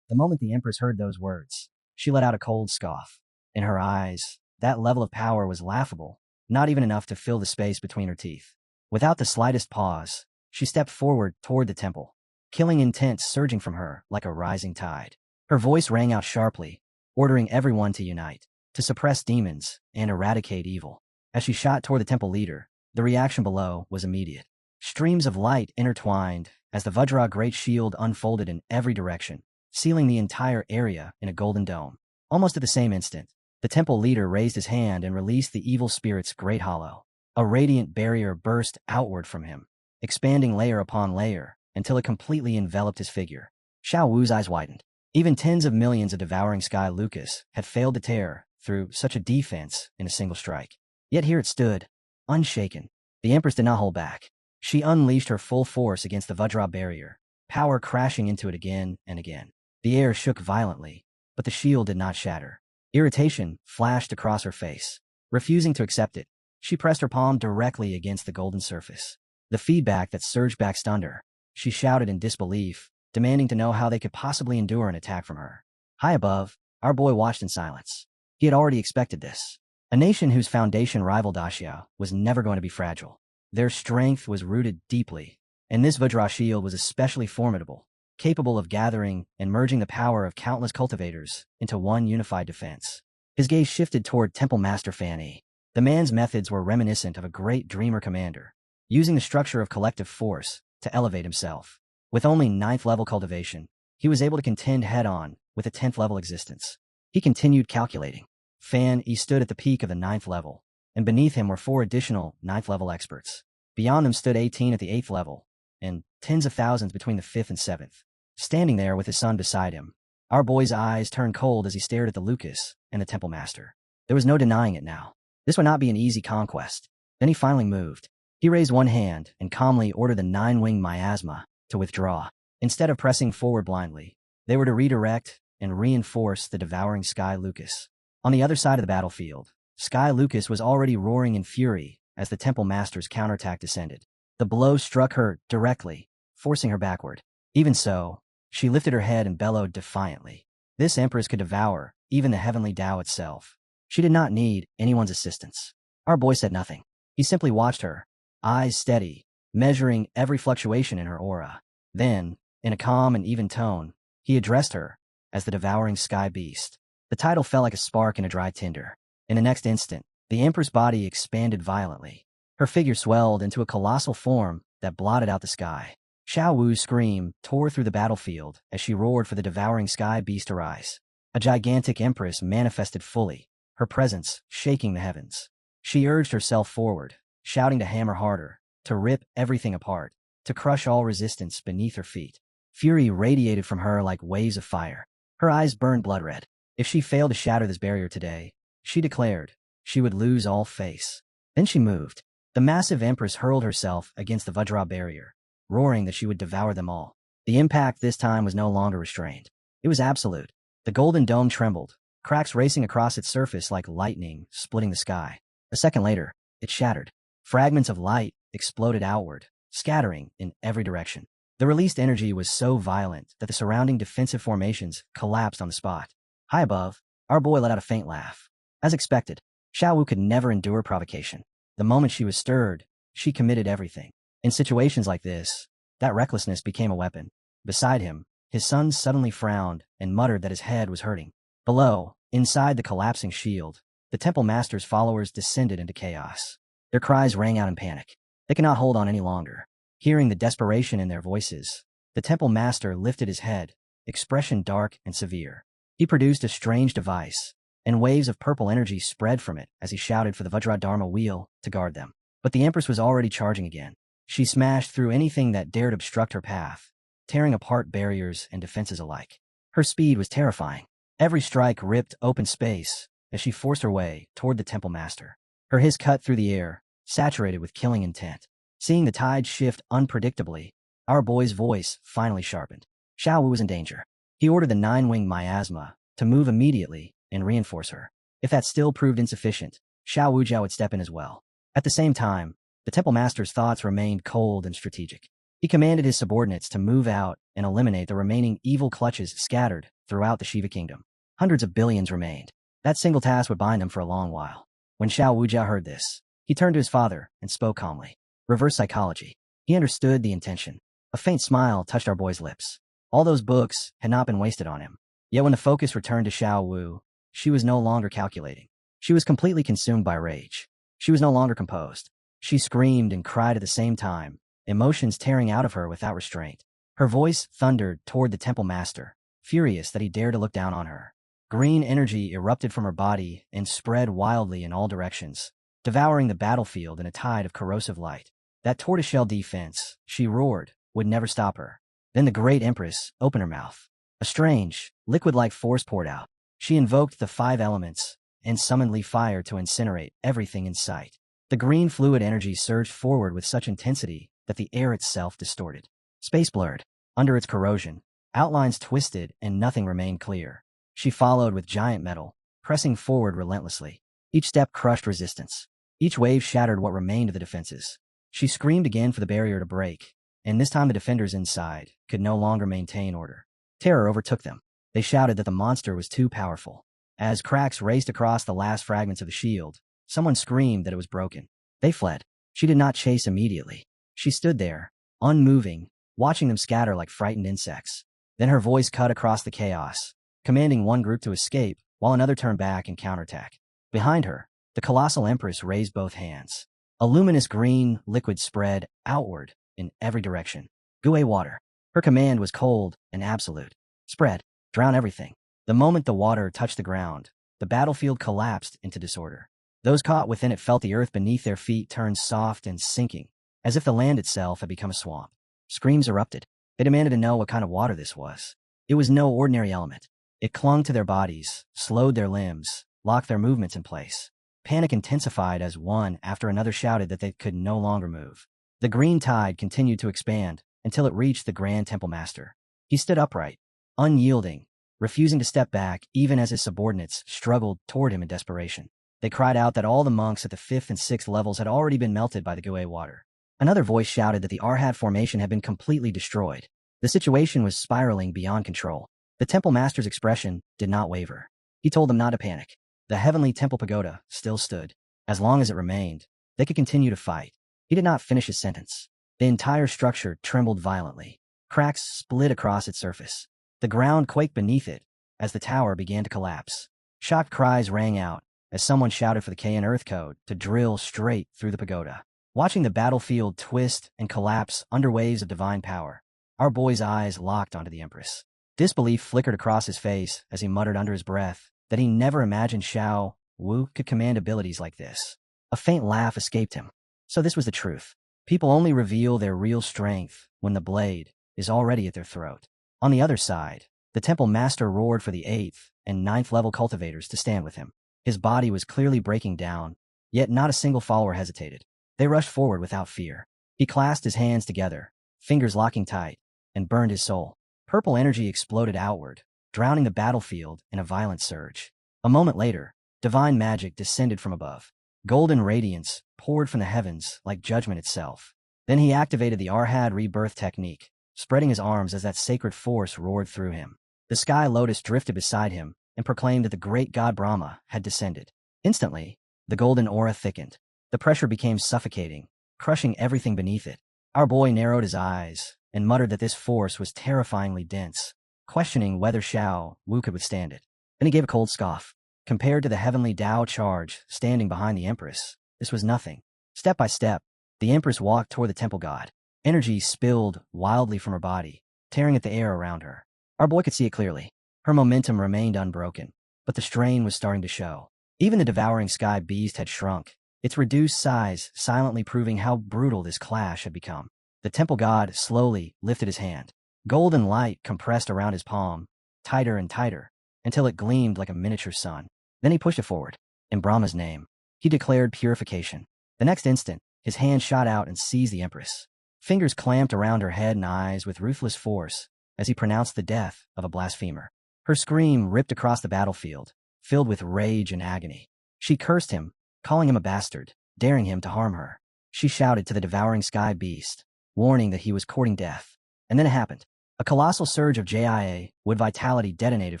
The moment the Empress heard those words, she let out a cold scoff. In her eyes, that level of power was laughable, not even enough to fill the space between her teeth. Without the slightest pause, she stepped forward toward the temple, killing intent surging from her like a rising tide. Her voice rang out sharply, ordering everyone to unite, to suppress demons and eradicate evil. As she shot toward the temple leader, the reaction below was immediate. Streams of light intertwined as the Vajra Great Shield unfolded in every direction, sealing the entire area in a golden dome. Almost at the same instant, the temple leader raised his hand and released the evil spirit's great hollow. A radiant barrier burst outward from him, expanding layer upon layer until it completely enveloped his figure. Xiao Wu's eyes widened. Even tens of millions of devouring sky Lucas had failed to tear through such a defense in a single strike. Yet here it stood, unshaken. The Empress did not hold back. She unleashed her full force against the Vajra barrier, power crashing into it again and again. The air shook violently, but the shield did not shatter. Irritation flashed across her face. Refusing to accept it, she pressed her palm directly against the golden surface. The feedback that surged back stunned her. She shouted in disbelief, demanding to know how they could possibly endure an attack from her. High above, our boy watched in silence. He had already expected this. A nation whose foundation rivaled Daxiao was never going to be fragile. Their strength was rooted deeply, and this Vajra shield was especially formidable, capable of gathering and merging the power of countless cultivators into one unified defense. His gaze shifted toward Temple Master Fan Yi. The man's methods were reminiscent of a great dreamer commander, using the structure of collective force to elevate himself. With only 9th level cultivation, he was able to contend head-on with a 10th level existence. He continued calculating. Fan Yi stood at the peak of the 9th level, and beneath him were 4 additional 9th level experts. Beyond them stood 18 at the 8th level, and tens of thousands between the 5th and 7th. Standing there with his son beside him, our boy's eyes turned cold as he stared at the Lucas and the Temple Master. There was no denying it now. This would not be an easy conquest. Then he finally moved. He raised one hand and calmly ordered the 9-winged miasma to withdraw. Instead of pressing forward blindly, they were to redirect and reinforce the devouring Sky Lucas. On the other side of the battlefield, Sky Lucas was already roaring in fury as the Temple Master's counterattack descended. The blow struck her directly, forcing her backward. Even so, she lifted her head and bellowed defiantly. This Empress could devour even the heavenly Tao itself. She did not need anyone's assistance. Our boy said nothing. He simply watched her, eyes steady, measuring every fluctuation in her aura. Then, in a calm and even tone, he addressed her as the devouring sky beast. The title fell like a spark in a dry tinder. In the next instant, the Empress' body expanded violently. Her figure swelled into a colossal form that blotted out the sky. Xiao Wu's scream tore through the battlefield as she roared for the devouring sky beast to rise. A gigantic Empress manifested fully, her presence shaking the heavens. She urged herself forward, shouting to hammer harder, to rip everything apart, to crush all resistance beneath her feet. Fury radiated from her like waves of fire. Her eyes burned blood red. If she failed to shatter this barrier today, she declared, she would lose all face. Then she moved. The massive Empress hurled herself against the Vajra barrier, roaring that she would devour them all. The impact this time was no longer restrained. It was absolute. The golden dome trembled, cracks racing across its surface like lightning splitting the sky. A second later, it shattered. Fragments of light exploded outward, scattering in every direction. The released energy was so violent that the surrounding defensive formations collapsed on the spot. High above, our boy let out a faint laugh. As expected, Xiao Wu could never endure provocation. The moment she was stirred, she committed everything. In situations like this, that recklessness became a weapon. Beside him, his son suddenly frowned and muttered that his head was hurting. Below, inside the collapsing shield, the Temple Master's followers descended into chaos. Their cries rang out in panic. They could not hold on any longer. Hearing the desperation in their voices, the Temple Master lifted his head, expression dark and severe. He produced a strange device, and waves of purple energy spread from it as he shouted for the Vajra Dharma wheel to guard them. But the Empress was already charging again. She smashed through anything that dared obstruct her path, tearing apart barriers and defenses alike. Her speed was terrifying. Every strike ripped open space as she forced her way toward the Temple Master. Her hiss cut through the air, saturated with killing intent. Seeing the tide shift unpredictably, our boy's voice finally sharpened. Xiao Wu was in danger. He ordered the 9-winged miasma to move immediately and reinforce her. If that still proved insufficient, Xiao Wujiao would step in as well. At the same time, The temple master's thoughts remained cold and strategic. He commanded his subordinates to move out and eliminate the remaining evil clutches scattered throughout the Shiva kingdom. Hundreds of billions remained. That single task would bind them for a long while. When Xiao Wujia heard this, he turned to his father and spoke calmly. Reverse psychology. He understood the intention. A faint smile touched our boy's lips. All those books had not been wasted on him. Yet when the focus returned to Xiao Wu, she was no longer calculating. She was completely consumed by rage. She was no longer composed. She screamed and cried at the same time, emotions tearing out of her without restraint. Her voice thundered toward the temple master, furious that he dared to look down on her. Green energy erupted from her body and spread wildly in all directions, devouring the battlefield in a tide of corrosive light. That tortoiseshell defense, she roared, would never stop her. Then the great empress opened her mouth. A strange, liquid-like force poured out. She invoked the 5 elements and summoned Li fire to incinerate everything in sight. The green fluid energy surged forward with such intensity that the air itself distorted. Space blurred. Under its corrosion, outlines twisted and nothing remained clear. She followed with giant metal, pressing forward relentlessly. Each step crushed resistance. Each wave shattered what remained of the defenses. She screamed again for the barrier to break, and this time the defenders inside could no longer maintain order. Terror overtook them. They shouted that the monster was too powerful. As cracks raced across the last fragments of the shield, someone screamed that it was broken. They fled. She did not chase immediately. She stood there, unmoving, watching them scatter like frightened insects. Then her voice cut across the chaos, commanding one group to escape while another turned back and counterattack. Behind her, the colossal empress raised both hands. A luminous green liquid spread outward in every direction. Gui water. Her command was cold and absolute. Spread. Drown everything. The moment the water touched the ground, the battlefield collapsed into disorder. Those caught within it felt the earth beneath their feet turn soft and sinking, as if the land itself had become a swamp. Screams erupted. They demanded to know what kind of water this was. It was no ordinary element. It clung to their bodies, slowed their limbs, locked their movements in place. Panic intensified as one after another shouted that they could no longer move. The green tide continued to expand until it reached the Grand Temple Master. He stood upright, unyielding, refusing to step back even as his subordinates struggled toward him in desperation. They cried out that all the monks at the 5th and 6th levels had already been melted by the Gui water. Another voice shouted that the Arhat formation had been completely destroyed. The situation was spiraling beyond control. The temple master's expression did not waver. He told them not to panic. The heavenly temple pagoda still stood. As long as it remained, they could continue to fight. He did not finish his sentence. The entire structure trembled violently. Cracks split across its surface. The ground quaked beneath it as the tower began to collapse. Shocked cries rang out as someone shouted for the Kayan Earth Code to drill straight through the pagoda. Watching the battlefield twist and collapse under waves of divine power, our boy's eyes locked onto the Empress. Disbelief flickered across his face as he muttered under his breath that he never imagined Xiao Wu could command abilities like this. A faint laugh escaped him. So this was the truth. People only reveal their real strength when the blade is already at their throat. On the other side, the temple master roared for the 8th and 9th level cultivators to stand with him. His body was clearly breaking down, yet not a single follower hesitated. They rushed forward without fear. He clasped his hands together, fingers locking tight, and burned his soul. Purple energy exploded outward, drowning the battlefield in a violent surge. A moment later, divine magic descended from above. Golden radiance poured from the heavens like judgment itself. Then he activated the Arhat rebirth technique, spreading his arms as that sacred force roared through him. The sky lotus drifted beside him and proclaimed that the great god Brahma had descended. Instantly, the golden aura thickened. The pressure became suffocating, crushing everything beneath it. Our boy narrowed his eyes and muttered that this force was terrifyingly dense, questioning whether Xiao Wu could withstand it. Then he gave a cold scoff. Compared to the heavenly Tao charge standing behind the Empress, this was nothing. Step by step, the Empress walked toward the temple god. Energy spilled wildly from her body, tearing at the air around her. Our boy could see it clearly. Her momentum remained unbroken, but the strain was starting to show. Even the devouring sky beast had shrunk, its reduced size silently proving how brutal this clash had become. The temple god slowly lifted his hand. Golden light compressed around his palm, tighter and tighter, until it gleamed like a miniature sun. Then he pushed it forward. In Brahma's name, he declared purification. The next instant, his hand shot out and seized the Empress. Fingers clamped around her head and eyes with ruthless force as he pronounced the death of a blasphemer. Her scream ripped across the battlefield, filled with rage and agony. She cursed him, calling him a bastard, daring him to harm her. She shouted to the devouring sky beast, warning that he was courting death. And then it happened. A colossal surge of JIA, wood vitality detonated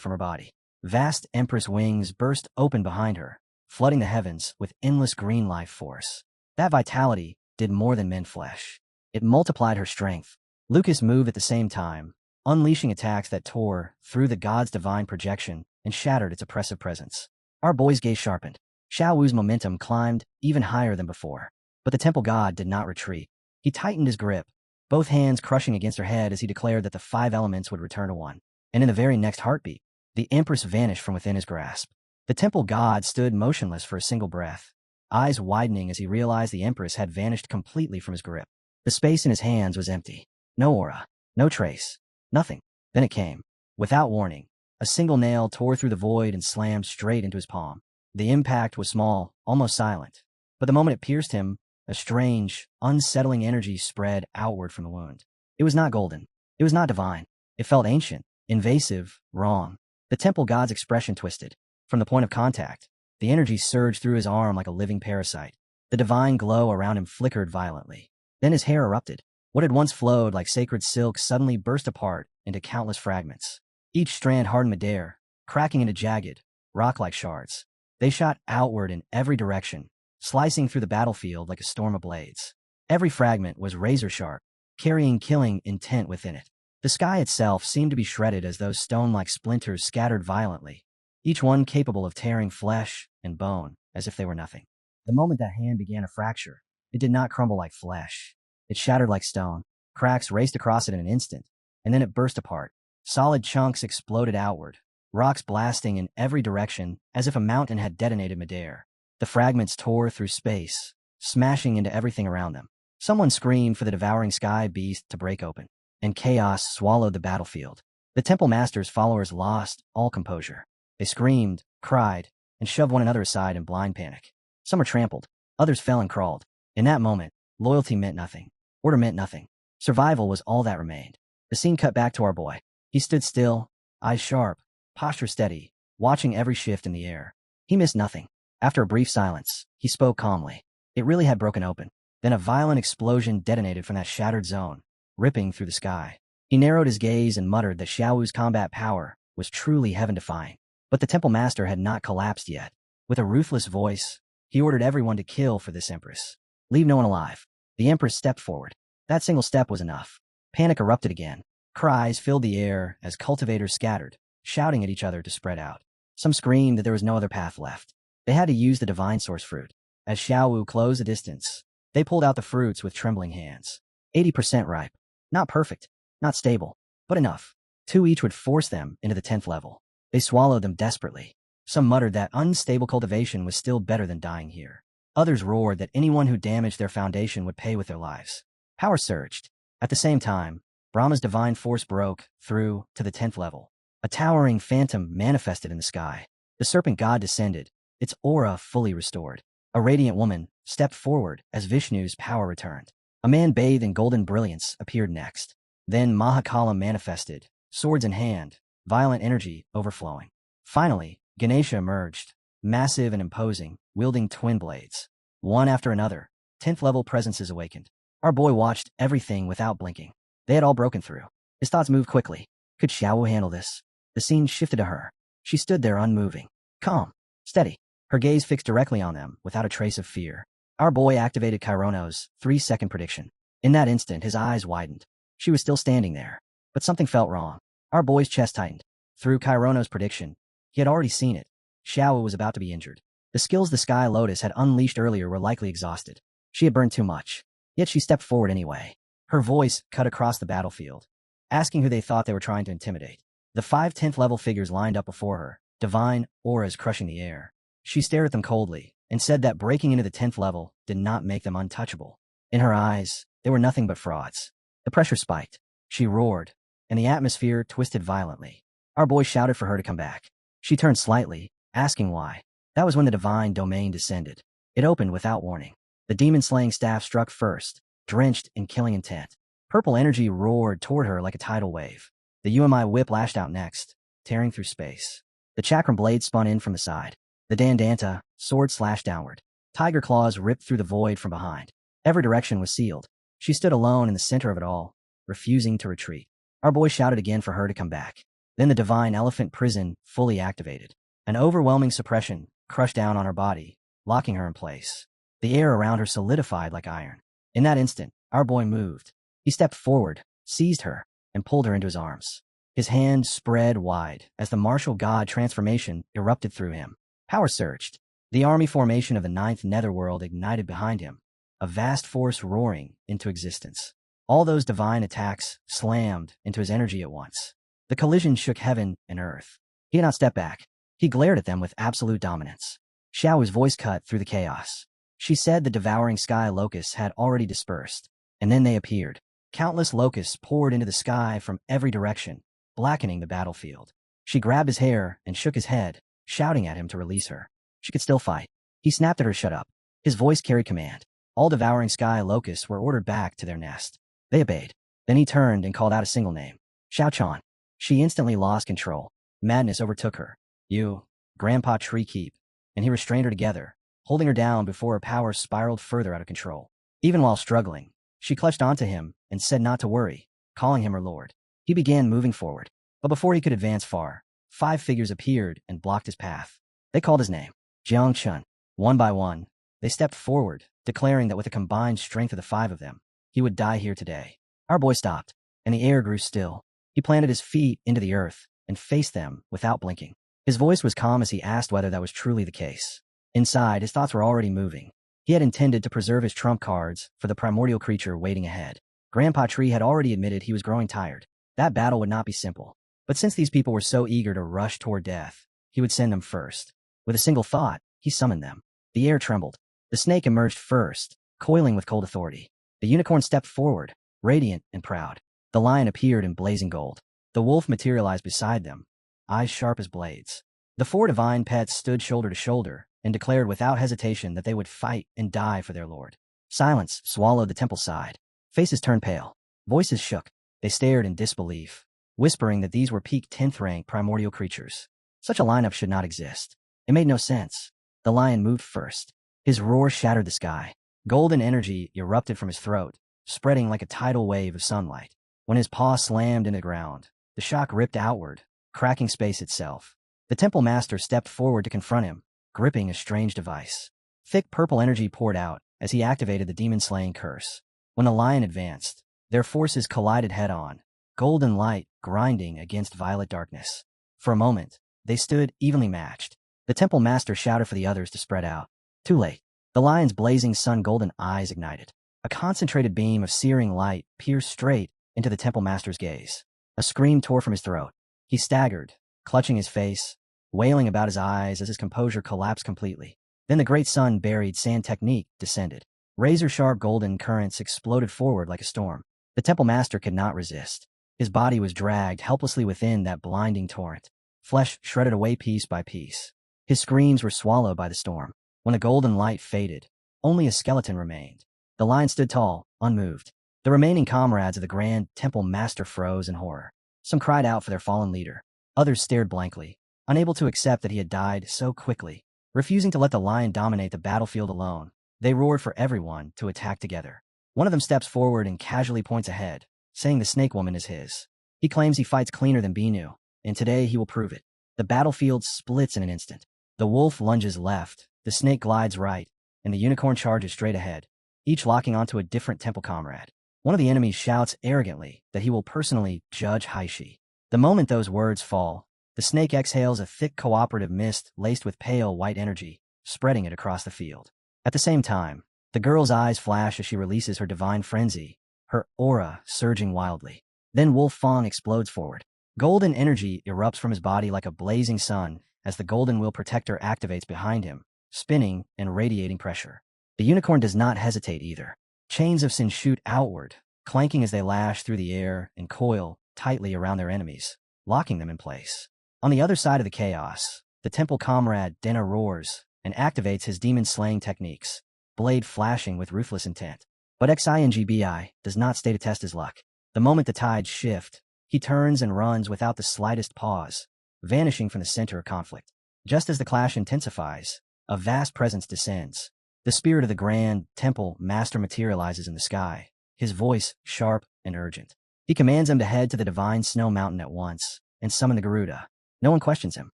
from her body. Vast Empress wings burst open behind her, flooding the heavens with endless green life force. That vitality did more than mend flesh. It multiplied her strength. Lucas moved at the same time, unleashing attacks that tore through the god's divine projection and shattered its oppressive presence. Our boy's gaze sharpened. Xiao Wu's momentum climbed even higher than before. But the temple god did not retreat. He tightened his grip, both hands crushing against her head as he declared that the 5 elements would return to one. And in the very next heartbeat, the Empress vanished from within his grasp. The temple god stood motionless for a single breath, eyes widening as he realized the Empress had vanished completely from his grip. The space in his hands was empty. No aura, no trace, nothing. Then it came. Without warning, a single nail tore through the void and slammed straight into his palm. The impact was small, almost silent. But the moment it pierced him, a strange, unsettling energy spread outward from the wound. It was not golden. It was not divine. It felt ancient, invasive, wrong. The temple god's expression twisted. From the point of contact, the energy surged through his arm like a living parasite. The divine glow around him flickered violently. Then his hair erupted. What had once flowed like sacred silk suddenly burst apart into countless fragments. Each strand hardened midair, cracking into jagged, rock-like shards. They shot outward in every direction, slicing through the battlefield like a storm of blades. Every fragment was razor-sharp, carrying killing intent within it. The sky itself seemed to be shredded as those stone-like splinters scattered violently, each one capable of tearing flesh and bone as if they were nothing. The moment that hand began to fracture, it did not crumble like flesh. It shattered like stone. Cracks raced across it in an instant, and then it burst apart. Solid chunks exploded outward, rocks blasting in every direction as if a mountain had detonated midair. The fragments tore through space, smashing into everything around them. Someone screamed for the devouring sky beast to break open, and chaos swallowed the battlefield. The temple master's followers lost all composure. They screamed, cried, and shoved one another aside in blind panic. Some were trampled, others fell and crawled. In that moment, loyalty meant nothing. Order meant nothing. Survival was all that remained. The scene cut back to our boy. He stood still, eyes sharp, posture steady, watching every shift in the air. He missed nothing. After a brief silence, he spoke calmly. It really had broken open. Then a violent explosion detonated from that shattered zone, ripping through the sky. He narrowed his gaze and muttered that Xiao Wu's combat power was truly heaven-defying. But the temple master had not collapsed yet. With a ruthless voice, he ordered everyone to kill for this empress. Leave no one alive. The empress stepped forward. That single step was enough. Panic erupted again. Cries filled the air as cultivators scattered, shouting at each other to spread out. Some screamed that there was no other path left. They had to use the divine source fruit. As Xiao Wu closed the distance, they pulled out the fruits with trembling hands. 80% ripe. Not perfect, not stable, but enough. 2 each would force them into the 10th level. They swallowed them desperately. Some muttered that unstable cultivation was still better than dying here. Others roared that anyone who damaged their foundation would pay with their lives. Power surged. At the same time, Brahma's divine force broke through to the 10th level. A towering phantom manifested in the sky. The serpent god descended, its aura fully restored. A radiant woman stepped forward as Vishnu's power returned. A man bathed in golden brilliance appeared next. Then Mahakala manifested, swords in hand, violent energy overflowing. Finally, Ganesha emerged, massive and imposing, wielding twin blades. One after another, 10th level presences awakened. Our boy watched everything without blinking. They had all broken through. His thoughts moved quickly. Could Xiao Wu handle this? The scene shifted to her. She stood there unmoving, calm, steady, her gaze fixed directly on them without a trace of fear. Our boy activated Chirono's 3-second prediction. In that instant, his eyes widened. She was still standing there, but something felt wrong. Our boy's chest tightened. Through Chirono's prediction, he had already seen it. Xiao Wu was about to be injured. The skills the Sky Lotus had unleashed earlier were likely exhausted. She had burned too much. Yet she stepped forward anyway. Her voice cut across the battlefield, asking who they thought they were trying to intimidate. The 5 10th level figures lined up before her, divine auras crushing the air. She stared at them coldly and said that breaking into the 10th level did not make them untouchable. In her eyes, they were nothing but frauds. The pressure spiked. She roared, and the atmosphere twisted violently. Our boy shouted for her to come back. She turned slightly, asking why. That was when the divine domain descended. It opened without warning. The demon-slaying staff struck first, drenched in killing intent. Purple energy roared toward her like a tidal wave. The UMI whip lashed out next, tearing through space. The chakram blade spun in from the side. The Dandanta sword slashed downward. Tiger claws ripped through the void from behind. Every direction was sealed. She stood alone in the center of it all, refusing to retreat. Our boy shouted again for her to come back. Then the divine elephant prison fully activated. An overwhelming suppression crushed down on her body, locking her in place. The air around her solidified like iron. In that instant, our boy moved. He stepped forward, seized her, and pulled her into his arms. His hand spread wide as the martial god transformation erupted through him. Power surged. The army formation of the ninth netherworld ignited behind him, a vast force roaring into existence. All those divine attacks slammed into his energy at once. The collision shook heaven and earth. He did not step back. He glared at them with absolute dominance. Xiao's voice cut through the chaos. She said the devouring sky locusts had already dispersed, and then they appeared. Countless locusts poured into the sky from every direction, blackening the battlefield. She grabbed his hair and shook his head, shouting at him to release her. She could still fight. He snapped at her, shut up. His voice carried command. All devouring sky locusts were ordered back to their nest. They obeyed. Then he turned and called out a single name. Xiao-chan. She instantly lost control. Madness overtook her. You, Grandpa Tree Keep. And he restrained her together, holding her down before her power spiraled further out of control. Even while struggling, she clutched onto him and said not to worry, calling him her lord. He began moving forward. But before he could advance far, 5 figures appeared and blocked his path. They called his name. Jiang Chun. One by one, they stepped forward, declaring that with the combined strength of the 5 of them, he would die here today. Our boy stopped, and the air grew still. He planted his feet into the earth and faced them without blinking. His voice was calm as he asked whether that was truly the case. Inside, his thoughts were already moving. He had intended to preserve his trump cards for the primordial creature waiting ahead. Grandpa Tree had already admitted he was growing tired. That battle would not be simple. But since these people were so eager to rush toward death, he would send them first. With a single thought, he summoned them. The air trembled. The snake emerged first, coiling with cold authority. The unicorn stepped forward, radiant and proud. The lion appeared in blazing gold. The wolf materialized beside them, eyes sharp as blades. The 4 divine pets stood shoulder to shoulder and declared without hesitation that they would fight and die for their lord. Silence swallowed the temple side. Faces turned pale. Voices shook. They stared in disbelief, whispering that these were peak 10th rank primordial creatures. Such a lineup should not exist. It made no sense. The lion moved first. His roar shattered the sky. Golden energy erupted from his throat, spreading like a tidal wave of sunlight. When his paw slammed into the ground, the shock ripped outward, cracking space itself. The temple master stepped forward to confront him, gripping a strange device. Thick purple energy poured out as he activated the demon-slaying curse. When the lion advanced, their forces collided head-on, golden light grinding against violet darkness. For a moment, they stood evenly matched. The temple master shouted for the others to spread out. Too late. The lion's blazing sun-golden eyes ignited. A concentrated beam of searing light pierced straight into the temple master's gaze. A scream tore from his throat. He staggered, clutching his face, wailing about his eyes as his composure collapsed completely. Then the great sun-buried sand technique descended. Razor-sharp golden currents exploded forward like a storm. The temple master could not resist. His body was dragged helplessly within that blinding torrent. Flesh shredded away piece by piece. His screams were swallowed by the storm. When the golden light faded, only a skeleton remained. The lion stood tall, unmoved. The remaining comrades of the grand temple master froze in horror. Some cried out for their fallen leader. Others stared blankly, unable to accept that he had died so quickly. Refusing to let the lion dominate the battlefield alone, they roared for everyone to attack together. One of them steps forward and casually points ahead, saying the snake woman is his. He claims he fights cleaner than Binu, and today he will prove it. The battlefield splits in an instant. The wolf lunges left, the snake glides right, and the unicorn charges straight ahead, each locking onto a different temple comrade. One of the enemies shouts arrogantly that he will personally judge Haishi. The moment those words fall, the snake exhales a thick cooperative mist laced with pale white energy, spreading it across the field. At the same time, the girl's eyes flash as she releases her divine frenzy, her aura surging wildly. Then Wolf Fong explodes forward. Golden energy erupts from his body like a blazing sun as the golden will protector activates behind him, spinning and radiating pressure. The unicorn does not hesitate either. Chains of sin shoot outward, clanking as they lash through the air and coil tightly around their enemies, locking them in place. On the other side of the chaos, the temple comrade Dena roars and activates his demon-slaying techniques, blade flashing with ruthless intent. But Xingbi does not stay to test his luck. The moment the tides shift, he turns and runs without the slightest pause, vanishing from the center of conflict. Just as the clash intensifies, a vast presence descends. The spirit of the grand temple master materializes in the sky, his voice sharp and urgent. He commands them to head to the divine snow mountain at once and summon the Garuda. No one questions him.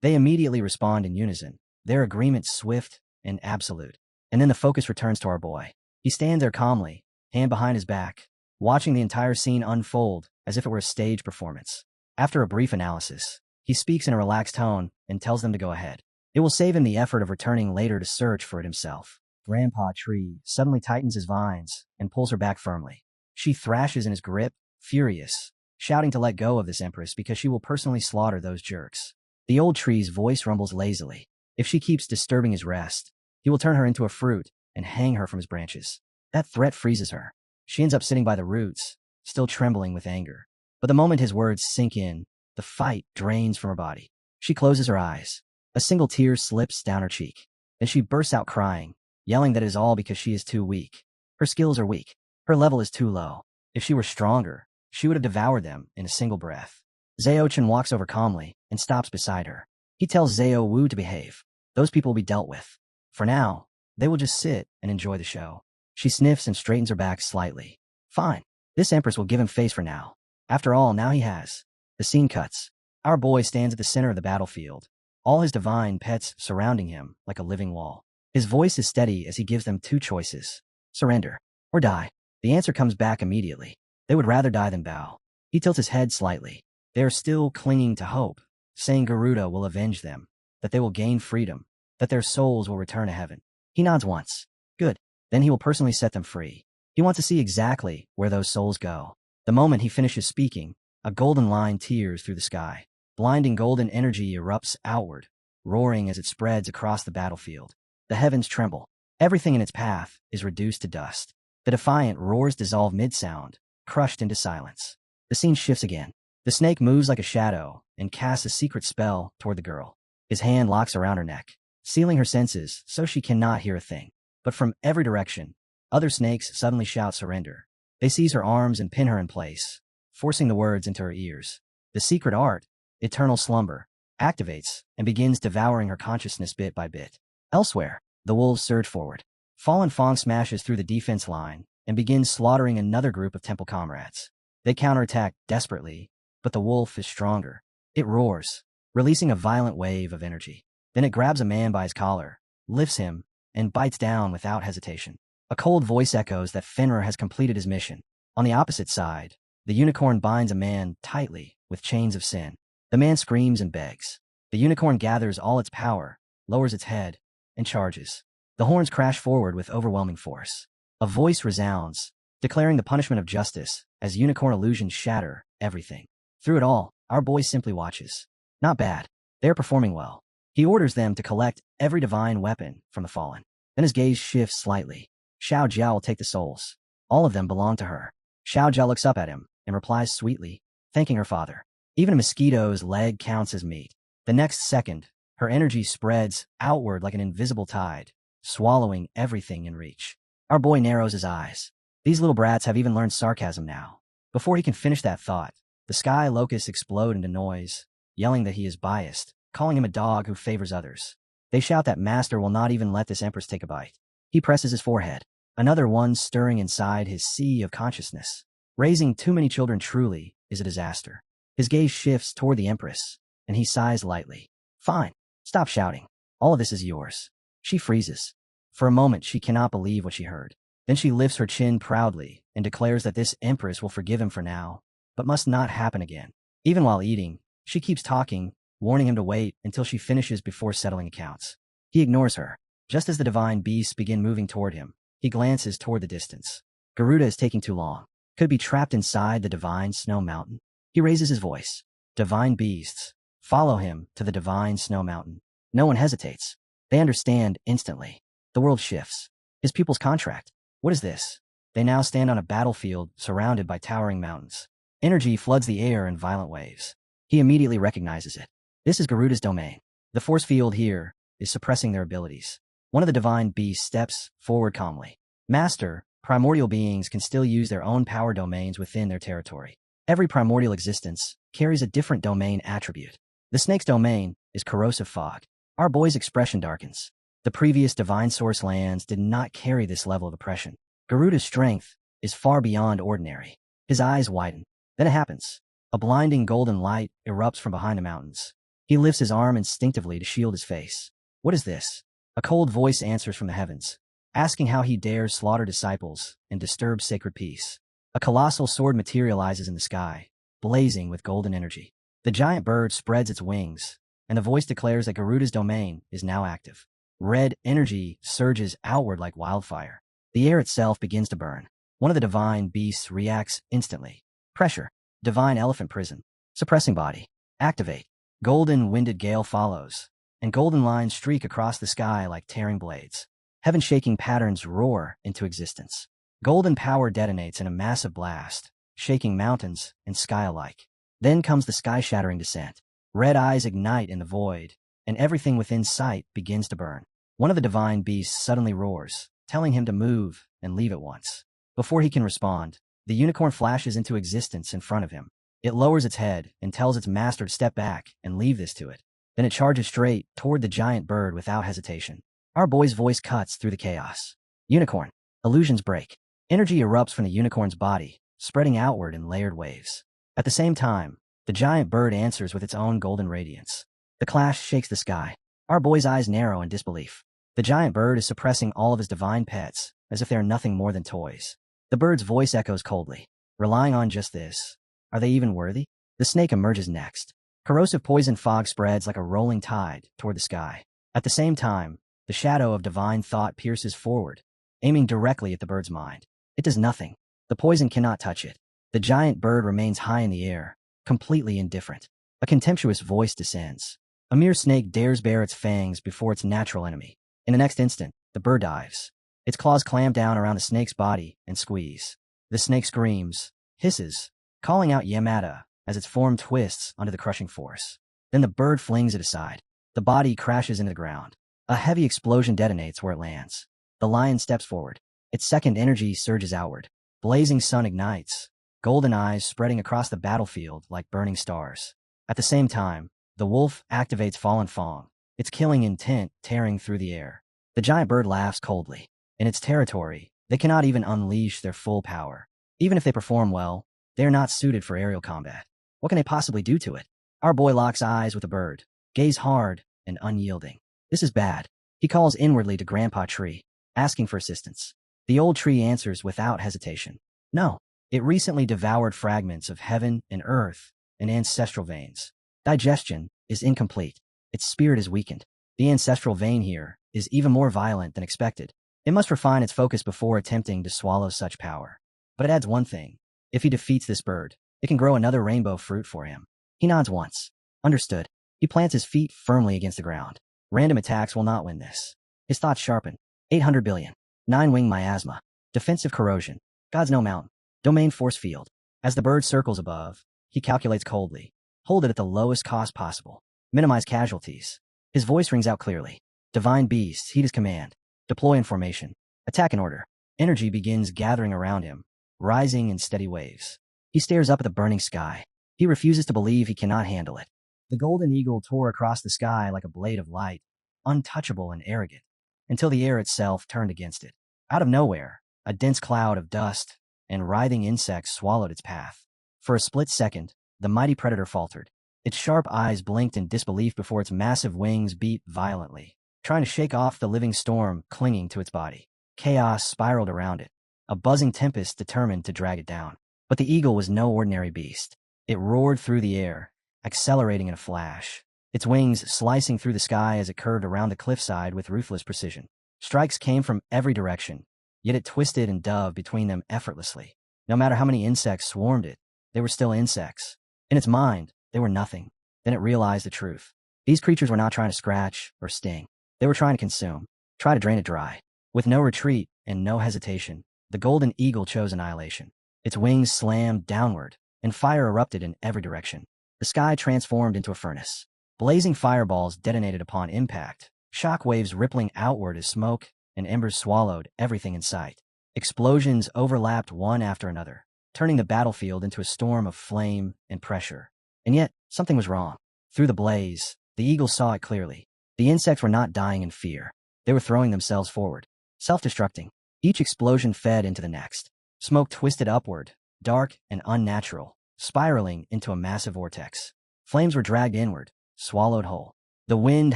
They immediately respond in unison, their agreement swift and absolute. And then the focus returns to our boy. He stands there calmly, hand behind his back, watching the entire scene unfold as if it were a stage performance. After a brief analysis, he speaks in a relaxed tone and tells them to go ahead. It will save him the effort of returning later to search for it himself. Grandpa Tree suddenly tightens his vines and pulls her back firmly. She thrashes in his grip, furious, shouting to let go of this empress because she will personally slaughter those jerks. The old tree's voice rumbles lazily. If she keeps disturbing his rest, he will turn her into a fruit and hang her from his branches. That threat freezes her. She ends up sitting by the roots, still trembling with anger. But the moment his words sink in, the fight drains from her body. She closes her eyes. A single tear slips down her cheek. Then she bursts out crying, yelling that it is all because she is too weak. Her skills are weak. Her level is too low. If she were stronger, she would have devoured them in a single breath. Zhao-Chen walks over calmly and stops beside her. He tells Zhao Wu to behave. Those people will be dealt with. For now, they will just sit and enjoy the show. She sniffs and straightens her back slightly. Fine. This empress will give him face for now. After all, now he has. The scene cuts. Our boy stands at the center of the battlefield, all his divine pets surrounding him like a living wall. His voice is steady as he gives them two choices: surrender or die. The answer comes back immediately. They would rather die than bow. He tilts his head slightly. They are still clinging to hope, saying Garuda will avenge them, that they will gain freedom, that their souls will return to heaven. He nods once. Good. Then he will personally set them free. He wants to see exactly where those souls go. The moment he finishes speaking, a golden line tears through the sky. Blinding golden energy erupts outward, roaring as it spreads across the battlefield. The heavens tremble. Everything in its path is reduced to dust. The defiant roars dissolve mid-sound, crushed into silence. The scene shifts again. The snake moves like a shadow and casts a secret spell toward the girl. His hand locks around her neck, sealing her senses so she cannot hear a thing. But from every direction, other snakes suddenly shout surrender. They seize her arms and pin her in place, forcing the words into her ears. The secret art, eternal slumber, activates and begins devouring her consciousness bit by bit. Elsewhere, the wolves surge forward. Fallen Fong smashes through the defense line and begins slaughtering another group of temple comrades. They counterattack desperately, but the wolf is stronger. It roars, releasing a violent wave of energy. Then it grabs a man by his collar, lifts him, and bites down without hesitation. A cold voice echoes that Fenrir has completed his mission. On the opposite side, the unicorn binds a man tightly with chains of sin. The man screams and begs. The unicorn gathers all its power, lowers its head, and charges. The horns crash forward with overwhelming force. A voice resounds, declaring the punishment of justice as unicorn illusions shatter everything. Through it all, our boy simply watches. Not bad. They are performing well. He orders them to collect every divine weapon from the fallen. Then his gaze shifts slightly. Xiao Jiao will take the souls. All of them belong to her. Xiao Jiao looks up at him and replies sweetly, thanking her father. Even a mosquito's leg counts as meat. The next second, her energy spreads outward like an invisible tide, swallowing everything in reach. Our boy narrows his eyes. These little brats have even learned sarcasm now. Before he can finish that thought, the sky locusts explode into noise, yelling that he is biased, calling him a dog who favors others. They shout that Master will not even let this empress take a bite. He presses his forehead, another one stirring inside his sea of consciousness. Raising too many children truly is a disaster. His gaze shifts toward the empress, and he sighs lightly. Fine. Stop shouting. All of this is yours. She freezes. For a moment, she cannot believe what she heard. Then she lifts her chin proudly and declares that this empress will forgive him for now, but must not happen again. Even while eating, she keeps talking, warning him to wait until she finishes before settling accounts. He ignores her. Just as the divine beasts begin moving toward him, he glances toward the distance. Garuda is taking too long. Could be trapped inside the divine snow mountain. He raises his voice. Divine beasts, follow him to the divine snow mountain. No one hesitates. They understand instantly. The world shifts. His people's contract. What is this? They now stand on a battlefield surrounded by towering mountains. Energy floods the air in violent waves. He immediately recognizes it. This is Garuda's domain. The force field here is suppressing their abilities. One of the divine beasts steps forward calmly. Master, primordial beings can still use their own power domains within their territory. Every primordial existence carries a different domain attribute. The snake's domain is corrosive fog. Our boy's expression darkens. The previous divine source lands did not carry this level of oppression. Garuda's strength is far beyond ordinary. His eyes widen. Then it happens. A blinding golden light erupts from behind the mountains. He lifts his arm instinctively to shield his face. What is this? A cold voice answers from the heavens, asking how he dares slaughter disciples and disturb sacred peace. A colossal sword materializes in the sky, blazing with golden energy. The giant bird spreads its wings, and the voice declares that Garuda's domain is now active. Red energy surges outward like wildfire. The air itself begins to burn. One of the divine beasts reacts instantly. Pressure. Divine elephant prison. Suppressing body. Activate. Golden winded gale follows, and golden lines streak across the sky like tearing blades. Heaven-shaking patterns roar into existence. Golden power detonates in a massive blast, shaking mountains and sky alike. Then comes the sky-shattering descent. Red eyes ignite in the void, and everything within sight begins to burn. One of the divine beasts suddenly roars, telling him to move and leave at once. Before he can respond, the unicorn flashes into existence in front of him. It lowers its head and tells its master to step back and leave this to it. Then it charges straight toward the giant bird without hesitation. Our boy's voice cuts through the chaos. Unicorn. Illusions break. Energy erupts from the unicorn's body, spreading outward in layered waves. At the same time, the giant bird answers with its own golden radiance. The clash shakes the sky. Our boy's eyes narrow in disbelief. The giant bird is suppressing all of his divine pets, as if they are nothing more than toys. The bird's voice echoes coldly, relying on just this. Are they even worthy? The snake emerges next. Corrosive poison fog spreads like a rolling tide toward the sky. At the same time, the shadow of divine thought pierces forward, aiming directly at the bird's mind. It does nothing. The poison cannot touch it. The giant bird remains high in the air, completely indifferent. A contemptuous voice descends. A mere snake dares bare its fangs before its natural enemy. In the next instant, the bird dives. Its claws clamp down around the snake's body and squeeze. The snake screams, hisses, calling out Yamada as its form twists under the crushing force. Then the bird flings it aside. The body crashes into the ground. A heavy explosion detonates where it lands. The lion steps forward. Its second energy surges outward. Blazing sun ignites, golden eyes spreading across the battlefield like burning stars. At the same time, the wolf activates Fallen Fong, its killing intent tearing through the air. The giant bird laughs coldly. In its territory, they cannot even unleash their full power. Even if they perform well, they are not suited for aerial combat. What can they possibly do to it? Our boy locks eyes with the bird, gaze hard and unyielding. This is bad. He calls inwardly to Grandpa Tree, asking for assistance. The old tree answers without hesitation. No. It recently devoured fragments of heaven and earth and ancestral veins. Digestion is incomplete. Its spirit is weakened. The ancestral vein here is even more violent than expected. It must refine its focus before attempting to swallow such power. But it adds one thing. If he defeats this bird, it can grow another rainbow fruit for him. He nods once. Understood. He plants his feet firmly against the ground. Random attacks will not win this. His thoughts sharpen. 800 billion. 9-wing miasma. Defensive corrosion. God's no mountain. Domain force field. As the bird circles above, he calculates coldly. Hold it at the lowest cost possible. Minimize casualties. His voice rings out clearly. Divine beasts, heed his command. Deploy in formation. Attack in order. Energy begins gathering around him, rising in steady waves. He stares up at the burning sky. He refuses to believe he cannot handle it. The golden eagle tore across the sky like a blade of light, untouchable and arrogant, until the air itself turned against it. Out of nowhere, a dense cloud of dust and writhing insects swallowed its path. For a split second, the mighty predator faltered. Its sharp eyes blinked in disbelief before its massive wings beat violently, trying to shake off the living storm clinging to its body. Chaos spiraled around it, a buzzing tempest determined to drag it down. But the eagle was no ordinary beast. It roared through the air, accelerating in a flash, its wings slicing through the sky as it curved around the cliffside with ruthless precision. Strikes came from every direction, yet it twisted and dove between them effortlessly. No matter how many insects swarmed it, they were still insects. In its mind, they were nothing. Then it realized the truth. These creatures were not trying to scratch or sting. They were trying to consume, try to drain it dry. With no retreat and no hesitation, the golden eagle chose annihilation. Its wings slammed downward, and fire erupted in every direction. The sky transformed into a furnace. Blazing fireballs detonated upon impact, shock waves rippling outward as smoke and embers swallowed everything in sight. Explosions overlapped one after another, turning the battlefield into a storm of flame and pressure. And yet, something was wrong. Through the blaze, the eagle saw it clearly. The insects were not dying in fear. They were throwing themselves forward, self-destructing. Each explosion fed into the next. Smoke twisted upward, dark and unnatural, spiraling into a massive vortex. Flames were dragged inward, swallowed whole. The wind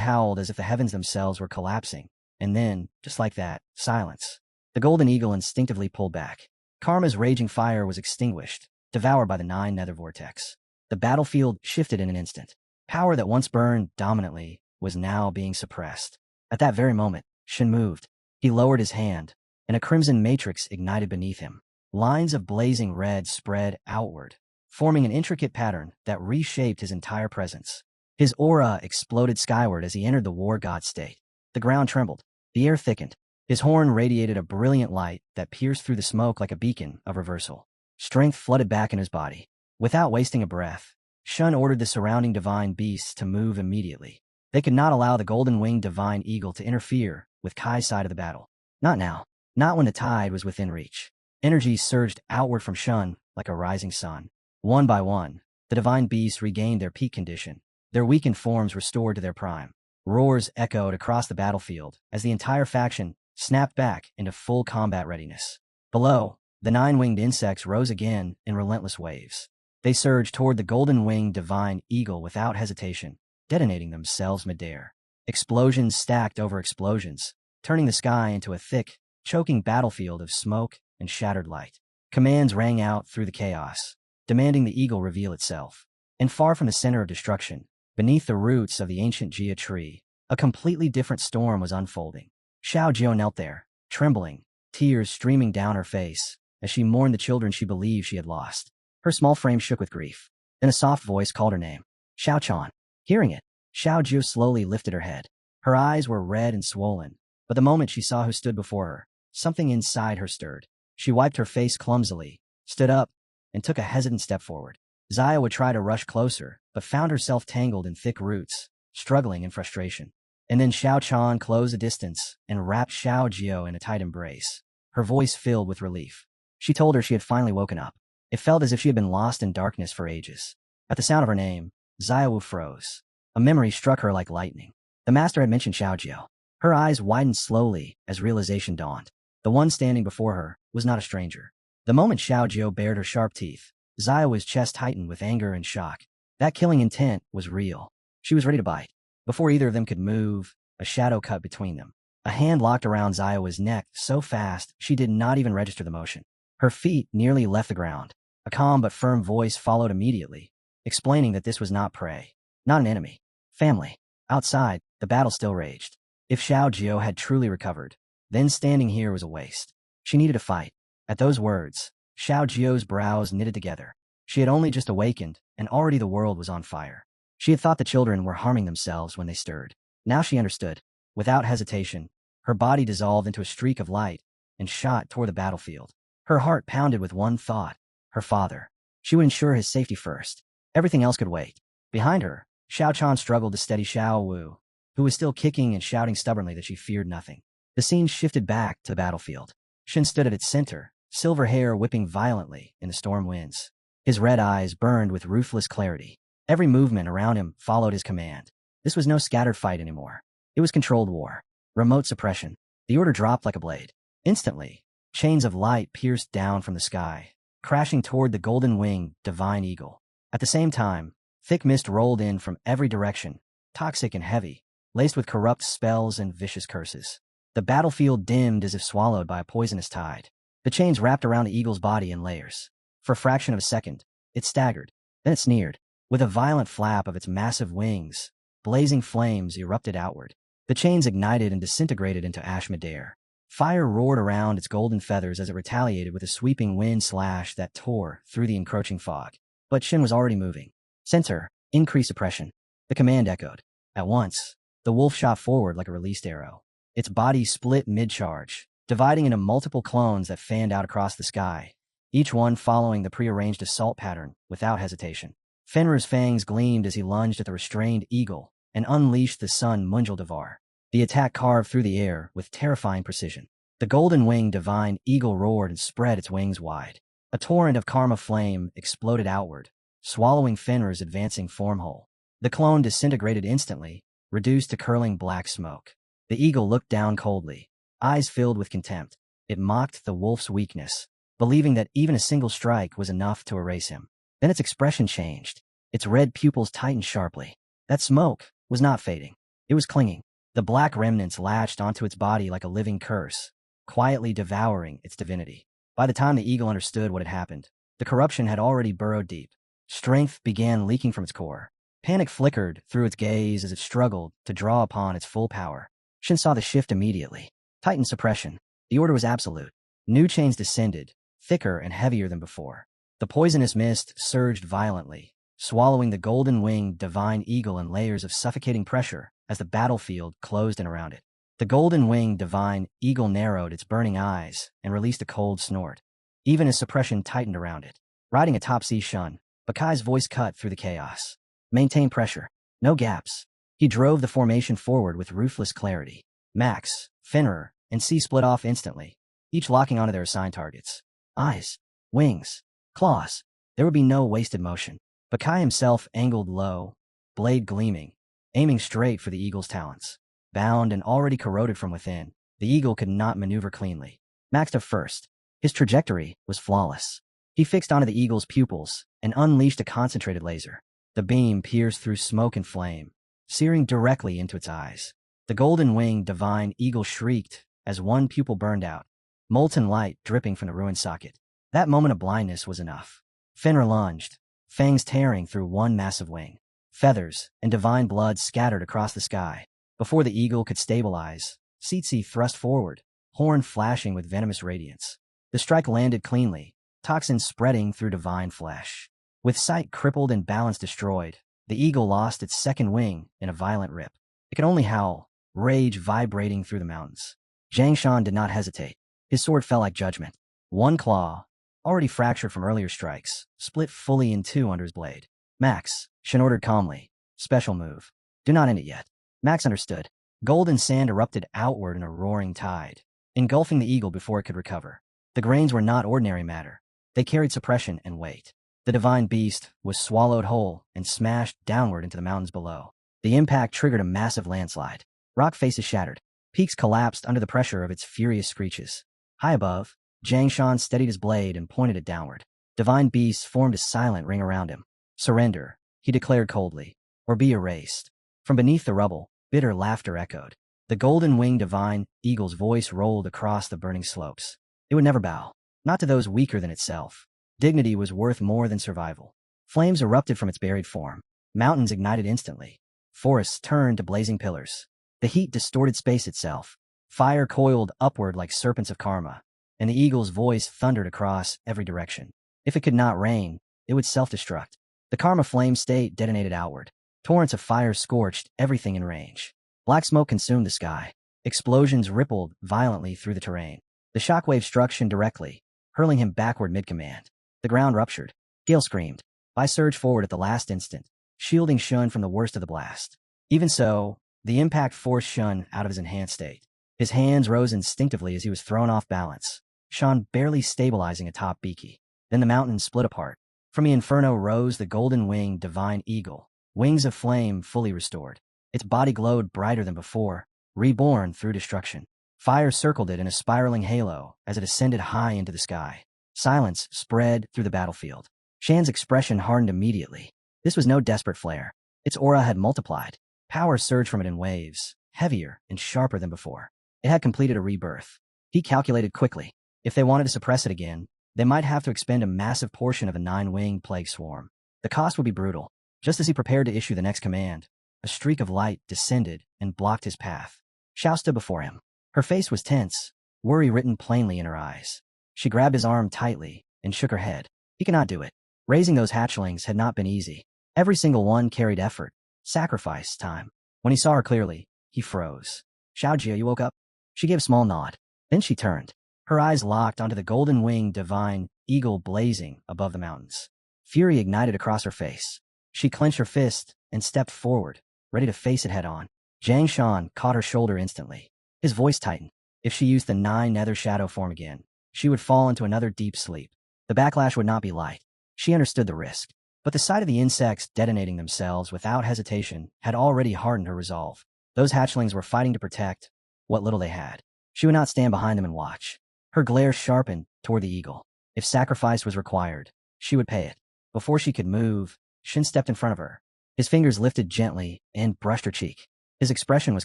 howled as if the heavens themselves were collapsing. And then, just like that, silence. The golden eagle instinctively pulled back. Karma's raging fire was extinguished, devoured by the nine nether vortex. The battlefield shifted in an instant. Power that once burned dominantly was now being suppressed. At that very moment, Shin moved. He lowered his hand, and a crimson matrix ignited beneath him. Lines of blazing red spread outward, forming an intricate pattern that reshaped his entire presence. His aura exploded skyward as he entered the war god state. The ground trembled. The air thickened. His horn radiated a brilliant light that pierced through the smoke like a beacon of reversal. Strength flooded back in his body. Without wasting a breath, Shun ordered the surrounding divine beasts to move immediately. They could not allow the golden-winged divine eagle to interfere with Kai's side of the battle. Not now. Not when the tide was within reach. Energy surged outward from Shun like a rising sun. One by one, the divine beasts regained their peak condition, their weakened forms restored to their prime. Roars echoed across the battlefield as the entire faction snapped back into full combat readiness. Below, the nine-winged insects rose again in relentless waves. They surged toward the golden-winged divine eagle without hesitation, detonating themselves midair. Explosions stacked over explosions, turning the sky into a thick, choking battlefield of smoke and shattered light. Commands rang out through the chaos, demanding the eagle reveal itself. And far from the center of destruction, beneath the roots of the ancient Jia tree, a completely different storm was unfolding. Xiao Jiao knelt there, trembling, tears streaming down her face, as she mourned the children she believed she had lost. Her small frame shook with grief. Then a soft voice called her name. Xiao Chan. Hearing it, Xiao Jiao slowly lifted her head. Her eyes were red and swollen, but the moment she saw who stood before her, something inside her stirred. She wiped her face clumsily, stood up, and took a hesitant step forward. Zaya would try to rush closer, but found herself tangled in thick roots, struggling in frustration. And then Xiao Chan closed the distance and wrapped Xiao Jiao in a tight embrace, her voice filled with relief. She told her she had finally woken up. It felt as if she had been lost in darkness for ages. At the sound of her name, Zaya Wu froze. A memory struck her like lightning. The master had mentioned Xiao Jiao. Her eyes widened slowly as realization dawned. The one standing before her was not a stranger. The moment Xiao Jiao bared her sharp teeth, Zaya's chest tightened with anger and shock. That killing intent was real. She was ready to bite. Before either of them could move, a shadow cut between them. A hand locked around Zaya's neck so fast she did not even register the motion. Her feet nearly left the ground. A calm but firm voice followed immediately, explaining that this was not prey, not an enemy. Family. Outside, the battle still raged. If Xiao Jiao had truly recovered, then standing here was a waste. She needed to fight. At those words, Xiao Jiao's brows knitted together. She had only just awakened, and already the world was on fire. She had thought the children were harming themselves when they stirred. Now she understood. Without hesitation, her body dissolved into a streak of light and shot toward the battlefield. Her heart pounded with one thought: her father. She would ensure his safety first. Everything else could wait. Behind her, Xiao Chan struggled to steady Xiao Wu, who was still kicking and shouting stubbornly that she feared nothing. The scene shifted back to the battlefield. Shin stood at its center, silver hair whipping violently in the storm winds. His red eyes burned with ruthless clarity. Every movement around him followed his command. This was no scattered fight anymore. It was controlled war. Remote suppression. The order dropped like a blade. Instantly, chains of light pierced down from the sky, crashing toward the golden-winged divine eagle. At the same time, thick mist rolled in from every direction, toxic and heavy, laced with corrupt spells and vicious curses. The battlefield dimmed as if swallowed by a poisonous tide. The chains wrapped around the eagle's body in layers. For a fraction of a second, it staggered. Then it sneered. With a violent flap of its massive wings, blazing flames erupted outward. The chains ignited and disintegrated into ash midair. Fire roared around its golden feathers as it retaliated with a sweeping wind slash that tore through the encroaching fog. But Shin was already moving. Center, increase suppression. The command echoed. At once, the wolf shot forward like a released arrow. Its body split mid-charge, dividing into multiple clones that fanned out across the sky, each one following the prearranged assault pattern without hesitation. Fenrir's fangs gleamed as he lunged at the restrained eagle and unleashed the sun Munjaldavar. The attack carved through the air with terrifying precision. The golden-winged divine eagle roared and spread its wings wide. A torrent of karma flame exploded outward, swallowing Fenrir's advancing formhole. The clone disintegrated instantly, reduced to curling black smoke. The eagle looked down coldly, eyes filled with contempt. It mocked the wolf's weakness, believing that even a single strike was enough to erase him. Then its expression changed. Its red pupils tightened sharply. That smoke was not fading. It was clinging. The black remnants latched onto its body like a living curse, quietly devouring its divinity. By the time the eagle understood what had happened, the corruption had already burrowed deep. Strength began leaking from its core. Panic flickered through its gaze as it struggled to draw upon its full power. Shin saw the shift immediately. Tightened suppression. The order was absolute. New chains descended, thicker and heavier than before. The poisonous mist surged violently, swallowing the golden-winged divine eagle in layers of suffocating pressure as the battlefield closed in around it. The golden-winged divine eagle narrowed its burning eyes and released a cold snort, even as suppression tightened around it. Riding atop Shun, Bakai's voice cut through the chaos. Maintain pressure. No gaps. He drove the formation forward with ruthless clarity. Max, Fenrir, and C split off instantly, each locking onto their assigned targets. Eyes, wings, claws. There would be no wasted motion. Bakai himself angled low, blade gleaming, aiming straight for the eagle's talons. Bound and already corroded from within, the eagle could not maneuver cleanly. Max dove first. His trajectory was flawless. He fixed onto the eagle's pupils and unleashed a concentrated laser. The beam pierced through smoke and flame, searing directly into its eyes. The golden-winged divine eagle shrieked as one pupil burned out, molten light dripping from the ruined socket. That moment of blindness was enough. Fenrir lunged, fangs tearing through one massive wing. Feathers and divine blood scattered across the sky. Before the eagle could stabilize, Tsitsi thrust forward, horn flashing with venomous radiance. The strike landed cleanly, toxins spreading through divine flesh. With sight crippled and balance destroyed, the eagle lost its second wing in a violent rip. It could only howl, rage vibrating through the mountains. Zhang Shan did not hesitate. His sword fell like judgment. One claw, already fractured from earlier strikes, split fully in two under his blade. Max, Shin ordered calmly. Special move. Do not end it yet. Max understood. Golden sand erupted outward in a roaring tide, engulfing the eagle before it could recover. The grains were not ordinary matter. They carried suppression and weight. The divine beast was swallowed whole and smashed downward into the mountains below. The impact triggered a massive landslide. Rock faces shattered. Peaks collapsed under the pressure of its furious screeches. High above, Zhang Shan steadied his blade and pointed it downward. Divine beasts formed a silent ring around him. Surrender, he declared coldly, or be erased. From beneath the rubble, bitter laughter echoed. The golden-winged divine eagle's voice rolled across the burning slopes. It would never bow, not to those weaker than itself. Dignity was worth more than survival. Flames erupted from its buried form. Mountains ignited instantly. Forests turned to blazing pillars. The heat distorted space itself. Fire coiled upward like serpents of karma, and the eagle's voice thundered across every direction. If it could not rain, it would self-destruct. The karma flame state detonated outward. Torrents of fire scorched everything in range. Black smoke consumed the sky. Explosions rippled violently through the terrain. The shockwave struck Shin directly, hurling him backward mid-command. The ground ruptured. Gale screamed. Bai surged forward at the last instant, shielding Shun from the worst of the blast. Even so, the impact forced Shun out of his enhanced state. His hands rose instinctively as he was thrown off balance, Shun barely stabilizing atop Biki. Then the mountains split apart. From the inferno rose the golden-winged divine eagle, wings of flame fully restored. Its body glowed brighter than before, reborn through destruction. Fire circled it in a spiraling halo as it ascended high into the sky. Silence spread through the battlefield. Shan's expression hardened immediately. This was no desperate flare. Its aura had multiplied. Power surged from it in waves, heavier and sharper than before. It had completed a rebirth. He calculated quickly. If they wanted to suppress it again, they might have to expend a massive portion of a 9-winged plague swarm. The cost would be brutal. Just as he prepared to issue the next command, a streak of light descended and blocked his path. Xiao stood before him. Her face was tense, worry written plainly in her eyes. She grabbed his arm tightly and shook her head. He cannot do it. Raising those hatchlings had not been easy. Every single one carried effort, sacrifice, time. When he saw her clearly, he froze. Xiaojia, you woke up? She gave a small nod. Then she turned. Her eyes locked onto the golden-winged divine eagle blazing above the mountains. Fury ignited across her face. She clenched her fist and stepped forward, ready to face it head-on. Zhang Shan caught her shoulder instantly. His voice tightened. If she used the 9 nether shadow form again, she would fall into another deep sleep. The backlash would not be light. She understood the risk. But the sight of the insects detonating themselves without hesitation had already hardened her resolve. Those hatchlings were fighting to protect, what little they had. She would not stand behind them and watch. Her glare sharpened toward the eagle. If sacrifice was required, she would pay it. Before she could move, Shin stepped in front of her. His fingers lifted gently and brushed her cheek. His expression was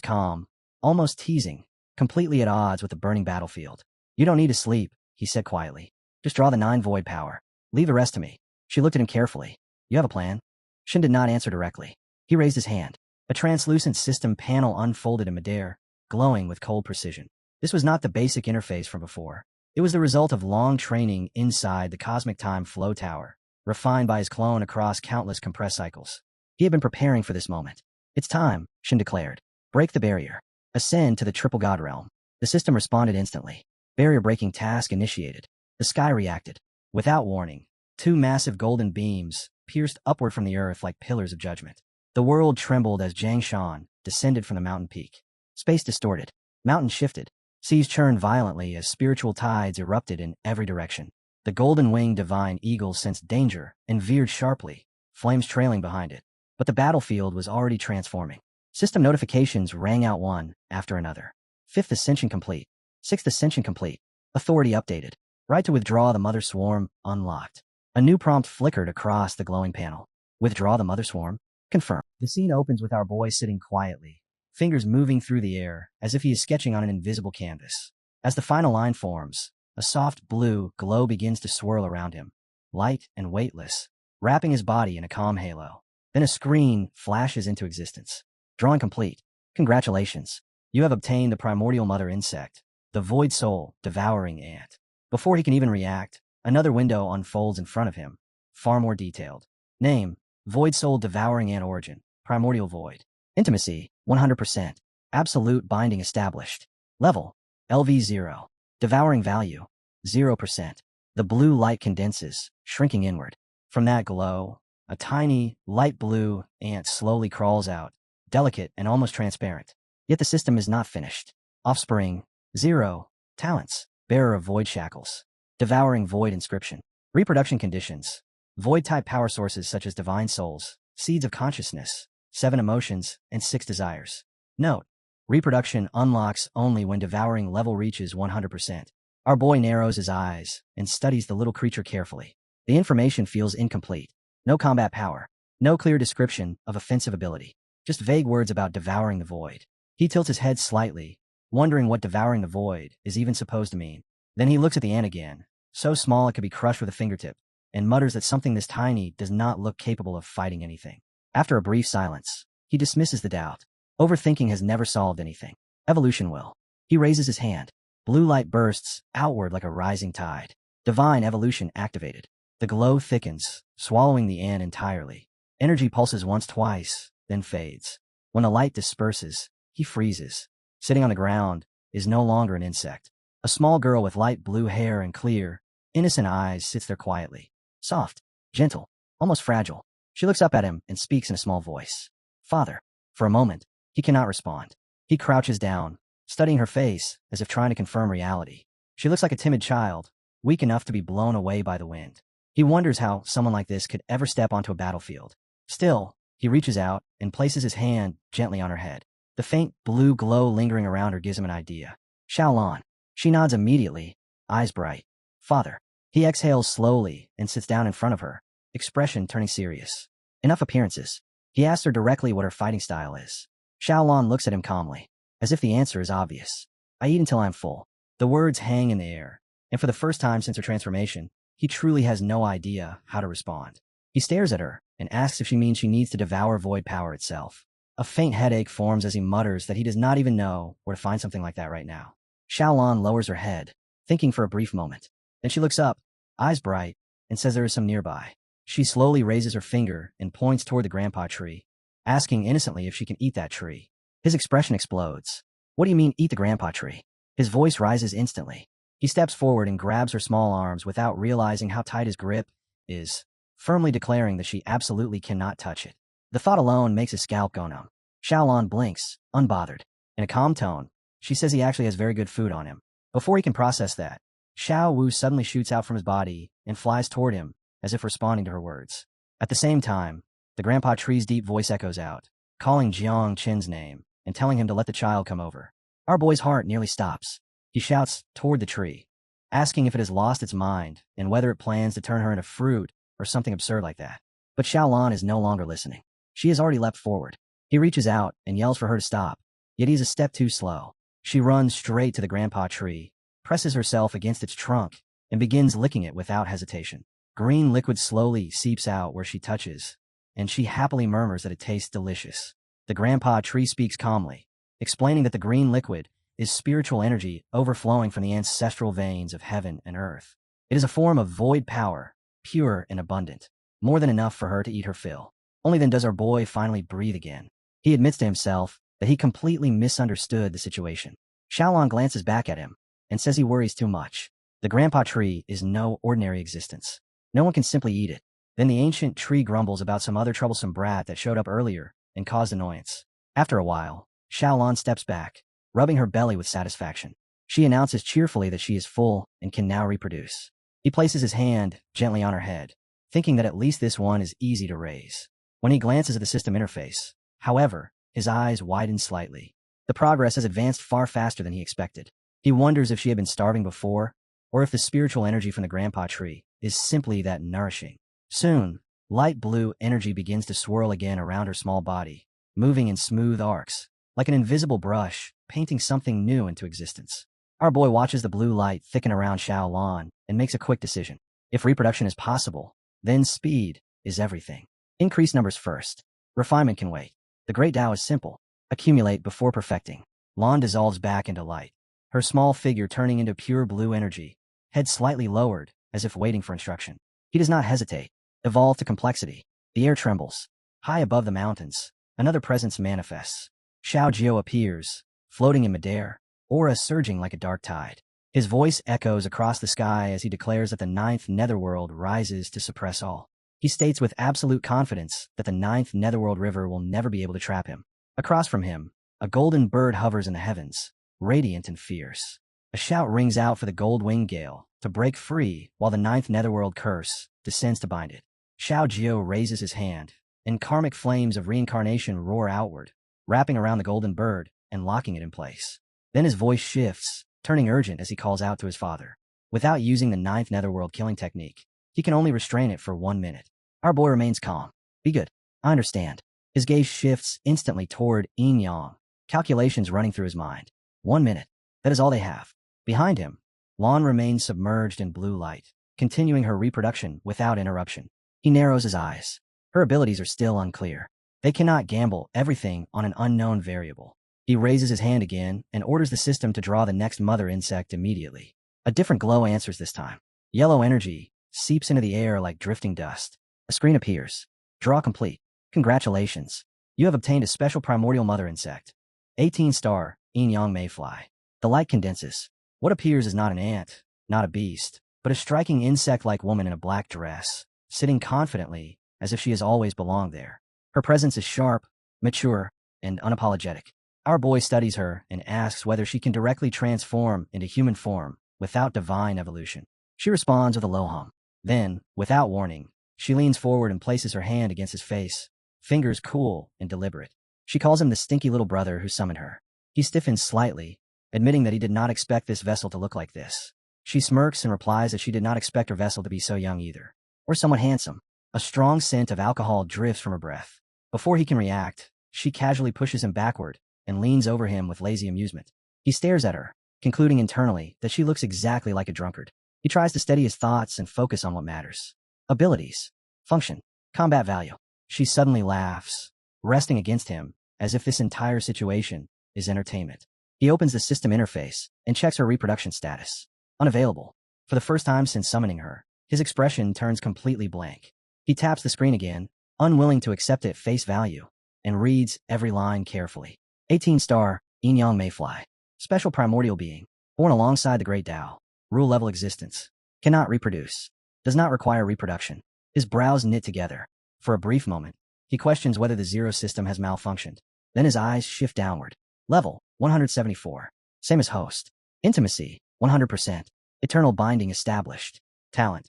calm, almost teasing, completely at odds with the burning battlefield. You don't need to sleep, he said quietly. Just draw the 9 void power. Leave the rest to me. She looked at him carefully. You have a plan? Shin did not answer directly. He raised his hand. A translucent system panel unfolded in midair, glowing with cold precision. This was not the basic interface from before. It was the result of long training inside the cosmic time flow tower, refined by his clone across countless compressed cycles. He had been preparing for this moment. It's time, Shin declared. Break the barrier. Ascend to the triple god realm. The system responded instantly. Barrier breaking task initiated. The sky reacted. Without warning, 2 massive golden beams pierced upward from the earth like pillars of judgment. The world trembled as Jiang Shan descended from the mountain peak. Space distorted. Mountains shifted. Seas churned violently as spiritual tides erupted in every direction. The golden-winged divine eagle sensed danger and veered sharply, flames trailing behind it. But the battlefield was already transforming. System notifications rang out one after another. 5th ascension complete. 6th ascension complete. Authority updated. Right to withdraw the mother swarm unlocked. A new prompt flickered across the glowing panel. Withdraw the mother swarm? Confirm. The scene opens with our boy sitting quietly, fingers moving through the air as if he is sketching on an invisible canvas. As the final line forms, a soft blue glow begins to swirl around him, light and weightless, wrapping his body in a calm halo. Then a screen flashes into existence. Drawing complete. Congratulations. You have obtained the primordial mother insect, the void soul devouring ant. Before he can even react, another window unfolds in front of him, far more detailed. Name, void soul devouring ant origin, primordial void. Intimacy, 100%. Absolute binding established. Level, LV0. Devouring value, 0%. The blue light condenses, shrinking inward. From that glow, a tiny, light blue ant slowly crawls out, delicate and almost transparent. Yet the system is not finished. Offspring, 0. Talents, bearer of void shackles. Devouring void inscription. Reproduction conditions. Void-type power sources such as divine souls, seeds of consciousness, 7 emotions, and 6 desires. Note, reproduction unlocks only when devouring level reaches 100%. Our boy narrows his eyes and studies the little creature carefully. The information feels incomplete. No combat power. No clear description of offensive ability. Just vague words about devouring the void. He tilts his head slightly, wondering what devouring the void is even supposed to mean. Then he looks at the ant again, so small it could be crushed with a fingertip, and mutters that something this tiny does not look capable of fighting anything. After a brief silence, he dismisses the doubt. Overthinking has never solved anything. Evolution will. He raises his hand. Blue light bursts outward like a rising tide. Divine evolution activated. The glow thickens, swallowing the ant entirely. Energy pulses once, twice, then fades. When the light disperses, he freezes. Sitting on the ground is no longer an insect. A small girl with light blue hair and clear, innocent eyes sits there quietly. Soft, gentle, almost fragile. She looks up at him and speaks in a small voice. Father. For a moment, he cannot respond. He crouches down, studying her face as if trying to confirm reality. She looks like a timid child, weak enough to be blown away by the wind. He wonders how someone like this could ever step onto a battlefield. Still, he reaches out and places his hand gently on her head. The faint blue glow lingering around her gives him an idea. Xiaolan. She nods immediately, eyes bright. Father. He exhales slowly and sits down in front of her, expression turning serious. Enough appearances. He asks her directly what her fighting style is. Xiaolan looks at him calmly, as if the answer is obvious. I eat until I'm full. The words hang in the air, and for the first time since her transformation, he truly has no idea how to respond. He stares at her and asks if she means she needs to devour void power itself. A faint headache forms as he mutters that he does not even know where to find something like that right now. Xiaolan lowers her head, thinking for a brief moment. Then she looks up, eyes bright, and says there is some nearby. She slowly raises her finger and points toward the grandpa tree, asking innocently if she can eat that tree. His expression explodes. What do you mean, eat the grandpa tree? His voice rises instantly. He steps forward and grabs her small arms without realizing how tight his grip is, firmly declaring that she absolutely cannot touch it. The thought alone makes his scalp go numb. Xiaolan blinks, unbothered. In a calm tone, she says he actually has very good food on him. Before he can process that, Xiao Wu suddenly shoots out from his body and flies toward him, as if responding to her words. At the same time, the grandpa tree's deep voice echoes out, calling Jiang Qin's name and telling him to let the child come over. Our boy's heart nearly stops. He shouts toward the tree, asking if it has lost its mind and whether it plans to turn her into fruit or something absurd like that. But Xiaolan is no longer listening. She has already leapt forward. He reaches out and yells for her to stop, yet he's a step too slow. She runs straight to the grandpa tree, presses herself against its trunk, and begins licking it without hesitation. Green liquid slowly seeps out where she touches, and she happily murmurs that it tastes delicious. The grandpa tree speaks calmly, explaining that the green liquid is spiritual energy overflowing from the ancestral veins of heaven and earth. It is a form of void power, pure and abundant, more than enough for her to eat her fill. Only then does our boy finally breathe again. He admits to himself that he completely misunderstood the situation. Xiaolan glances back at him and says he worries too much. The grandpa tree is no ordinary existence. No one can simply eat it. Then the ancient tree grumbles about some other troublesome brat that showed up earlier and caused annoyance. After a while, Xiaolan steps back, rubbing her belly with satisfaction. She announces cheerfully that she is full and can now reproduce. He places his hand gently on her head, thinking that at least this one is easy to raise. When he glances at the system interface, however, his eyes widen slightly. The progress has advanced far faster than he expected. He wonders if she had been starving before, or if the spiritual energy from the grandpa tree is simply that nourishing. Soon, light blue energy begins to swirl again around her small body, moving in smooth arcs, like an invisible brush, painting something new into existence. Our boy watches the blue light thicken around Xiaolan and makes a quick decision. If reproduction is possible, then speed is everything. Increase numbers first. Refinement can wait. The great Tao is simple. Accumulate before perfecting. Lan dissolves back into light, her small figure turning into pure blue energy, head slightly lowered, as if waiting for instruction. He does not hesitate. Evolve to complexity. The air trembles. High above the mountains, another presence manifests. Xiao Jiao appears, floating in midair, aura surging like a dark tide. His voice echoes across the sky as he declares that the ninth netherworld rises to suppress all. He states with absolute confidence that the ninth netherworld river will never be able to trap him. Across from him, a golden bird hovers in the heavens, radiant and fierce. A shout rings out for the gold-winged gale to break free while the ninth netherworld curse descends to bind it. Xiao Jiao raises his hand, and karmic flames of reincarnation roar outward, wrapping around the golden bird and locking it in place. Then his voice shifts, turning urgent as he calls out to his father. Without using the ninth netherworld killing technique, he can only restrain it for 1 minute. Our boy remains calm. Be good. I understand. His gaze shifts instantly toward Yin Yang, calculations running through his mind. 1 minute. That is all they have. Behind him, Lan remains submerged in blue light, continuing her reproduction without interruption. He narrows his eyes. Her abilities are still unclear. They cannot gamble everything on an unknown variable. He raises his hand again and orders the system to draw the next mother insect immediately. A different glow answers this time. Yellow energy seeps into the air like drifting dust. A screen appears. Draw complete. Congratulations. You have obtained a special primordial mother insect. 18-star, Yin Yang Mayfly. The light condenses. What appears is not an ant, not a beast, but a striking insect-like woman in a black dress, sitting confidently as if she has always belonged there. Her presence is sharp, mature, and unapologetic. Our boy studies her and asks whether she can directly transform into human form without divine evolution. She responds with a low hum. Then, without warning, she leans forward and places her hand against his face, fingers cool and deliberate. She calls him the stinky little brother who summoned her. He stiffens slightly, admitting that he did not expect this vessel to look like this. She smirks and replies that she did not expect her vessel to be so young either, or somewhat handsome. A strong scent of alcohol drifts from her breath. Before he can react, she casually pushes him backward and leans over him with lazy amusement. He stares at her, concluding internally that she looks exactly like a drunkard. He tries to steady his thoughts and focus on what matters. Abilities. Function. Combat value. She suddenly laughs, resting against him, as if this entire situation is entertainment. He opens the system interface and checks her reproduction status. Unavailable. For the first time since summoning her, his expression turns completely blank. He taps the screen again, unwilling to accept it at face value, and reads every line carefully. 18-star, Yin Yang Mayfly. Special primordial being. Born alongside the Great Tao. Rule-level existence. Cannot reproduce. Does not require reproduction. His brows knit together. For a brief moment, he questions whether the zero system has malfunctioned. Then his eyes shift downward. Level, 174. Same as host. Intimacy, 100%. Eternal binding established. Talent.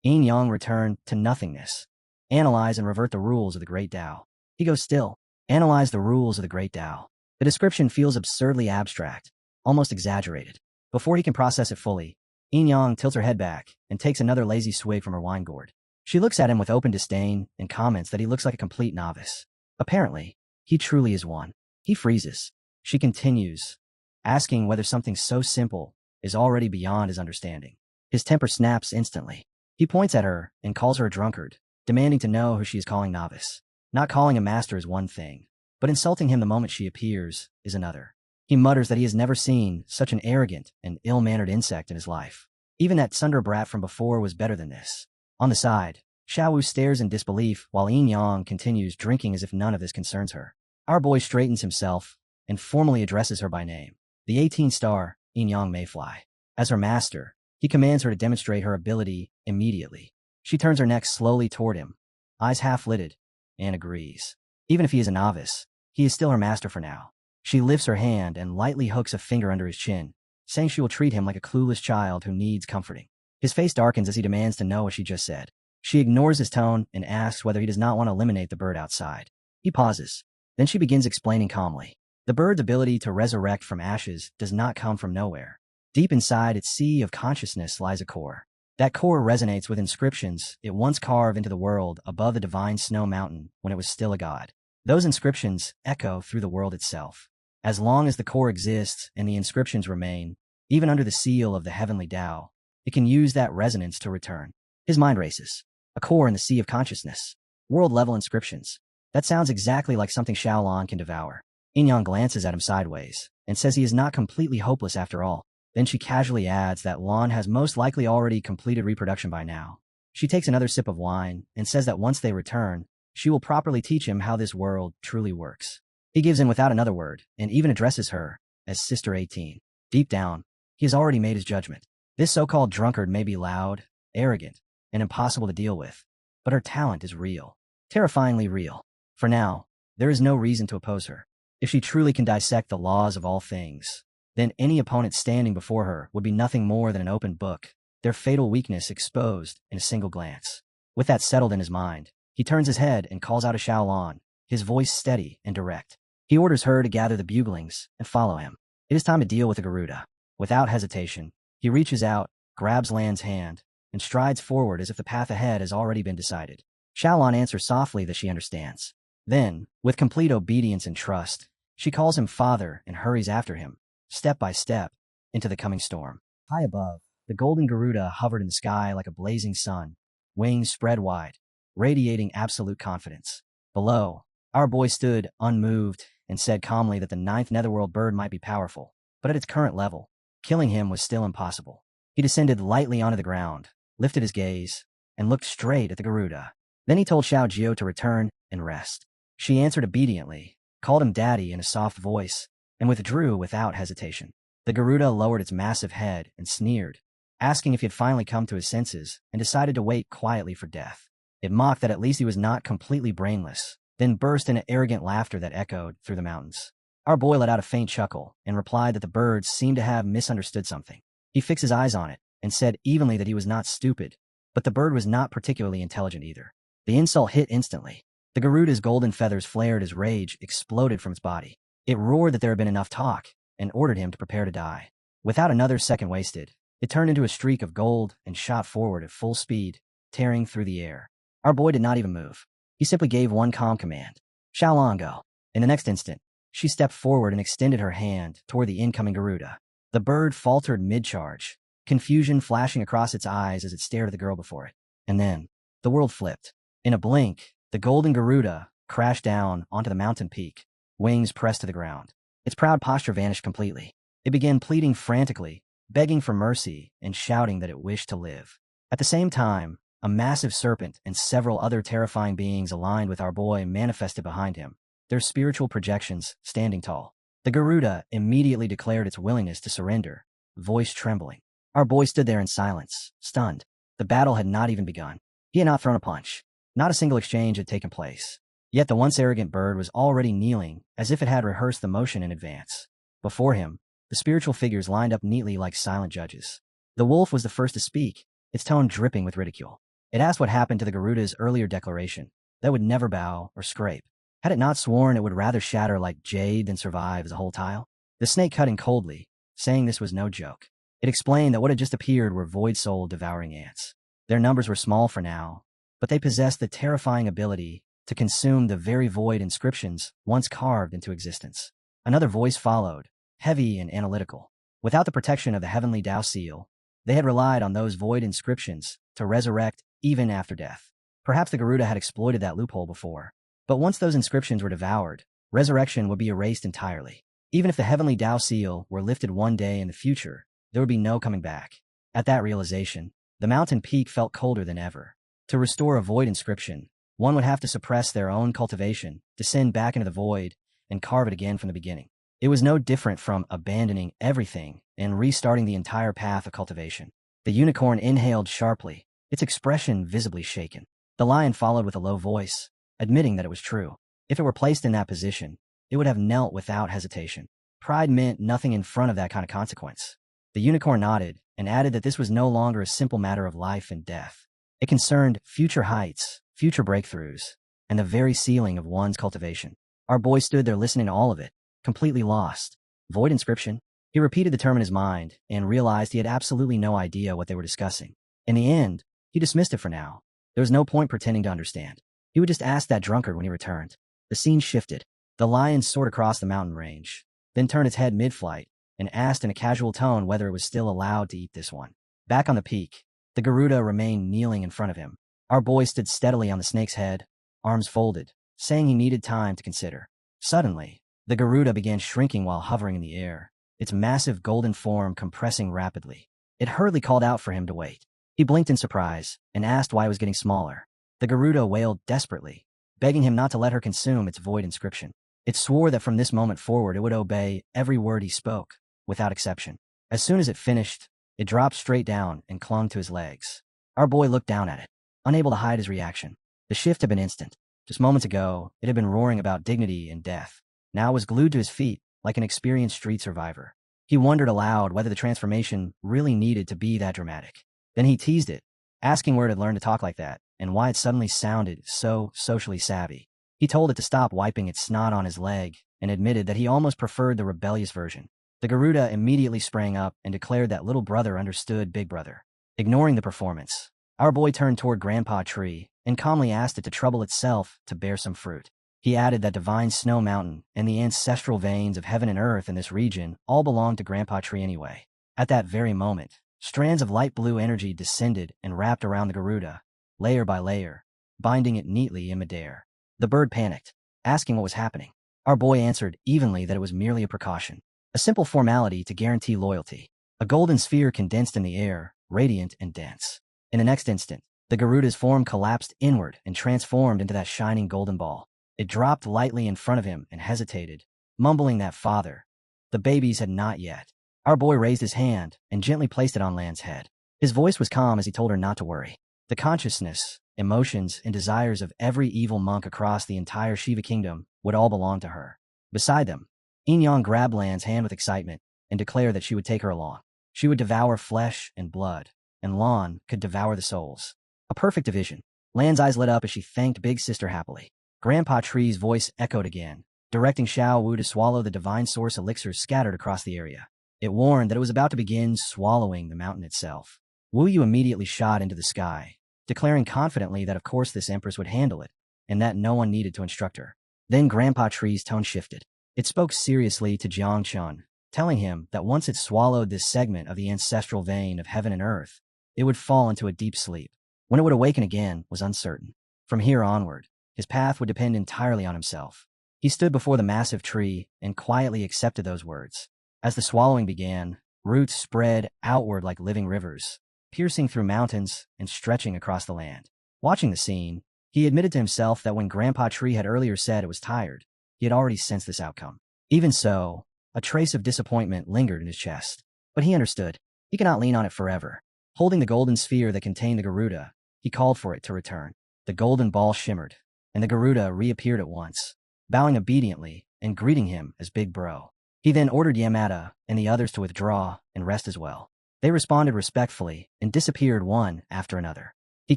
Yin Yang return to nothingness. Analyze and revert the rules of the Great Tao. He goes still. Analyze the rules of the Great Tao. The description feels absurdly abstract, almost exaggerated. Before he can process it fully, Yin-Yang tilts her head back and takes another lazy swig from her wine gourd. She looks at him with open disdain and comments that he looks like a complete novice. Apparently, he truly is one. He freezes. She continues, asking whether something so simple is already beyond his understanding. His temper snaps instantly. He points at her and calls her a drunkard, demanding to know who she is calling novice. Not calling a master is one thing, but insulting him the moment she appears is another. He mutters that he has never seen such an arrogant and ill-mannered insect in his life. Even that Sunder brat from before was better than this. On the side, Xiaowu stares in disbelief while Yin-Yang continues drinking as if none of this concerns her. Our boy straightens himself and formally addresses her by name. The 18-star, Yin-Yang Mayfly. As her master, he commands her to demonstrate her ability immediately. She turns her neck slowly toward him, eyes half-lidded, and agrees. Even if he is a novice, he is still her master for now. She lifts her hand and lightly hooks a finger under his chin, saying she will treat him like a clueless child who needs comforting. His face darkens as he demands to know what she just said. She ignores his tone and asks whether he does not want to eliminate the bird outside. He pauses. Then she begins explaining calmly. The bird's ability to resurrect from ashes does not come from nowhere. Deep inside its sea of consciousness lies a core. That core resonates with inscriptions it once carved into the world above the divine snow mountain when it was still a god. Those inscriptions echo through the world itself. As long as the core exists and the inscriptions remain, even under the seal of the heavenly Tao, it can use that resonance to return. His mind races. A core in the sea of consciousness. World-level inscriptions. That sounds exactly like something Shaolin can devour. Yin-Yang glances at him sideways and says he is not completely hopeless after all. Then she casually adds that Lan has most likely already completed reproduction by now. She takes another sip of wine and says that once they return, she will properly teach him how this world truly works. He gives in without another word and even addresses her as Sister 18. Deep down, he has already made his judgment. This so-called drunkard may be loud, arrogant, and impossible to deal with, but her talent is real. Terrifyingly real. For now, there is no reason to oppose her. If she truly can dissect the laws of all things, then any opponent standing before her would be nothing more than an open book, their fatal weakness exposed in a single glance. With that settled in his mind, he turns his head and calls out a Shaolin, his voice steady and direct. He orders her to gather the buglings and follow him. It is time to deal with the Garuda. Without hesitation, he reaches out, grabs Lan's hand, and strides forward as if the path ahead has already been decided. Shaolin answers softly that she understands. Then, with complete obedience and trust, she calls him father and hurries after him, step by step, into the coming storm. High above, the golden Garuda hovered in the sky like a blazing sun, wings spread wide, radiating absolute confidence. Below, our boy stood unmoved and said calmly that the 9th netherworld bird might be powerful, but at its current level, killing him was still impossible. He descended lightly onto the ground, lifted his gaze, and looked straight at the Garuda. Then he told Xiao Jio to return and rest. She answered obediently, called him daddy in a soft voice, and withdrew without hesitation. The Garuda lowered its massive head and sneered, asking if he had finally come to his senses and decided to wait quietly for death. It mocked that at least he was not completely brainless, then burst into arrogant laughter that echoed through the mountains. Our boy let out a faint chuckle and replied that the birds seemed to have misunderstood something. He fixed his eyes on it and said evenly that he was not stupid, but the bird was not particularly intelligent either. The insult hit instantly. The Garuda's golden feathers flared as rage exploded from its body. It roared that there had been enough talk and ordered him to prepare to die. Without another second wasted, it turned into a streak of gold and shot forward at full speed, tearing through the air. Our boy did not even move. He simply gave one calm command. Shaolin, go. In the next instant, she stepped forward and extended her hand toward the incoming Garuda. The bird faltered mid-charge, confusion flashing across its eyes as it stared at the girl before it. And then, the world flipped. In a blink, the golden Garuda crashed down onto the mountain peak, wings pressed to the ground. Its proud posture vanished completely. It began pleading frantically, begging for mercy and shouting that it wished to live. At the same time, a massive serpent and several other terrifying beings aligned with our boy manifested behind him, their spiritual projections standing tall. The Garuda immediately declared its willingness to surrender, voice trembling. Our boy stood there in silence, stunned. The battle had not even begun. He had not thrown a punch. Not a single exchange had taken place. Yet the once arrogant bird was already kneeling as if it had rehearsed the motion in advance. Before him, the spiritual figures lined up neatly like silent judges. The wolf was the first to speak, its tone dripping with ridicule. It asked what happened to the Garuda's earlier declaration, that it would never bow or scrape. Had it not sworn it would rather shatter like jade than survive as a whole tile? The snake cut in coldly, saying this was no joke. It explained that what had just appeared were void soul devouring ants. Their numbers were small for now, but they possessed the terrifying ability to consume the very void inscriptions once carved into existence. Another voice followed, heavy and analytical. Without the protection of the heavenly Tao seal, they had relied on those void inscriptions to resurrect even after death. Perhaps the Garuda had exploited that loophole before, but once those inscriptions were devoured, resurrection would be erased entirely. Even if the heavenly Tao seal were lifted one day in the future, there would be no coming back. At that realization, the mountain peak felt colder than ever. To restore a void inscription, one would have to suppress their own cultivation, descend back into the void, and carve it again from the beginning. It was no different from abandoning everything and restarting the entire path of cultivation. The unicorn inhaled sharply, its expression visibly shaken. The lion followed with a low voice, admitting that it was true. If it were placed in that position, it would have knelt without hesitation. Pride meant nothing in front of that kind of consequence. The unicorn nodded and added that this was no longer a simple matter of life and death. It concerned future heights, future breakthroughs, and the very ceiling of one's cultivation. Our boy stood there listening to all of it, completely lost. Void inscription? He repeated the term in his mind and realized he had absolutely no idea what they were discussing. In the end, he dismissed it for now. There was no point pretending to understand. He would just ask that drunkard when he returned. The scene shifted. The lion soared across the mountain range, then turned its head mid-flight and asked in a casual tone whether it was still allowed to eat this one. Back on the peak, the Garuda remained kneeling in front of him. Our boy stood steadily on the snake's head, arms folded, saying he needed time to consider. Suddenly, the Garuda began shrinking while hovering in the air, its massive golden form compressing rapidly. It hurriedly called out for him to wait. He blinked in surprise and asked why it was getting smaller. The Garuda wailed desperately, begging him not to let her consume its void inscription. It swore that from this moment forward it would obey every word he spoke, without exception. As soon as it finished, it dropped straight down and clung to his legs. Our boy looked down at it, unable to hide his reaction. The shift had been instant. Just moments ago, it had been roaring about dignity and death. Now it was glued to his feet, like an experienced street survivor. He wondered aloud whether the transformation really needed to be that dramatic. Then he teased it, asking where it had learned to talk like that, and why it suddenly sounded so socially savvy. He told it to stop wiping its snot on his leg, and admitted that he almost preferred the rebellious version. The Garuda immediately sprang up and declared that little brother understood big brother. Ignoring the performance, our boy turned toward Grandpa Tree and calmly asked it to trouble itself to bear some fruit. He added that divine snow mountain and the ancestral veins of heaven and earth in this region all belonged to Grandpa Tree anyway. At that very moment, strands of light blue energy descended and wrapped around the Garuda, layer by layer, binding it neatly in midair. The bird panicked, asking what was happening. Our boy answered evenly that it was merely a precaution, a simple formality to guarantee loyalty. A golden sphere condensed in the air, radiant and dense. In the next instant, the Garuda's form collapsed inward and transformed into that shining golden ball. It dropped lightly in front of him and hesitated, mumbling that father, the babies had not yet. Our boy raised his hand and gently placed it on Lan's head. His voice was calm as he told her not to worry. The consciousness, emotions, and desires of every evil monk across the entire Shiva kingdom would all belong to her. Beside them, Inyan grabbed Lan's hand with excitement and declared that she would take her along. She would devour flesh and blood, and Lan could devour the souls. A perfect division. Lan's eyes lit up as she thanked Big Sister happily. Grandpa Tree's voice echoed again, directing Xiao Wu to swallow the divine source elixirs scattered across the area. It warned that it was about to begin swallowing the mountain itself. Wu Yu immediately shot into the sky, declaring confidently that of course this empress would handle it, and that no one needed to instruct her. Then Grandpa Tree's tone shifted. It spoke seriously to Jiang Chun, telling him that once it swallowed this segment of the ancestral vein of heaven and earth, it would fall into a deep sleep. When it would awaken again was uncertain. From here onward, his path would depend entirely on himself. He stood before the massive tree and quietly accepted those words. As the swallowing began, roots spread outward like living rivers, piercing through mountains and stretching across the land. Watching the scene, he admitted to himself that when Grandpa Tree had earlier said it was tired, he had already sensed this outcome. Even so, a trace of disappointment lingered in his chest. But he understood. He could not lean on it forever. Holding the golden sphere that contained the Garuda, he called for it to return. The golden ball shimmered, and the Garuda reappeared at once, bowing obediently and greeting him as Big Bro. He then ordered Yamada and the others to withdraw and rest as well. They responded respectfully and disappeared one after another. He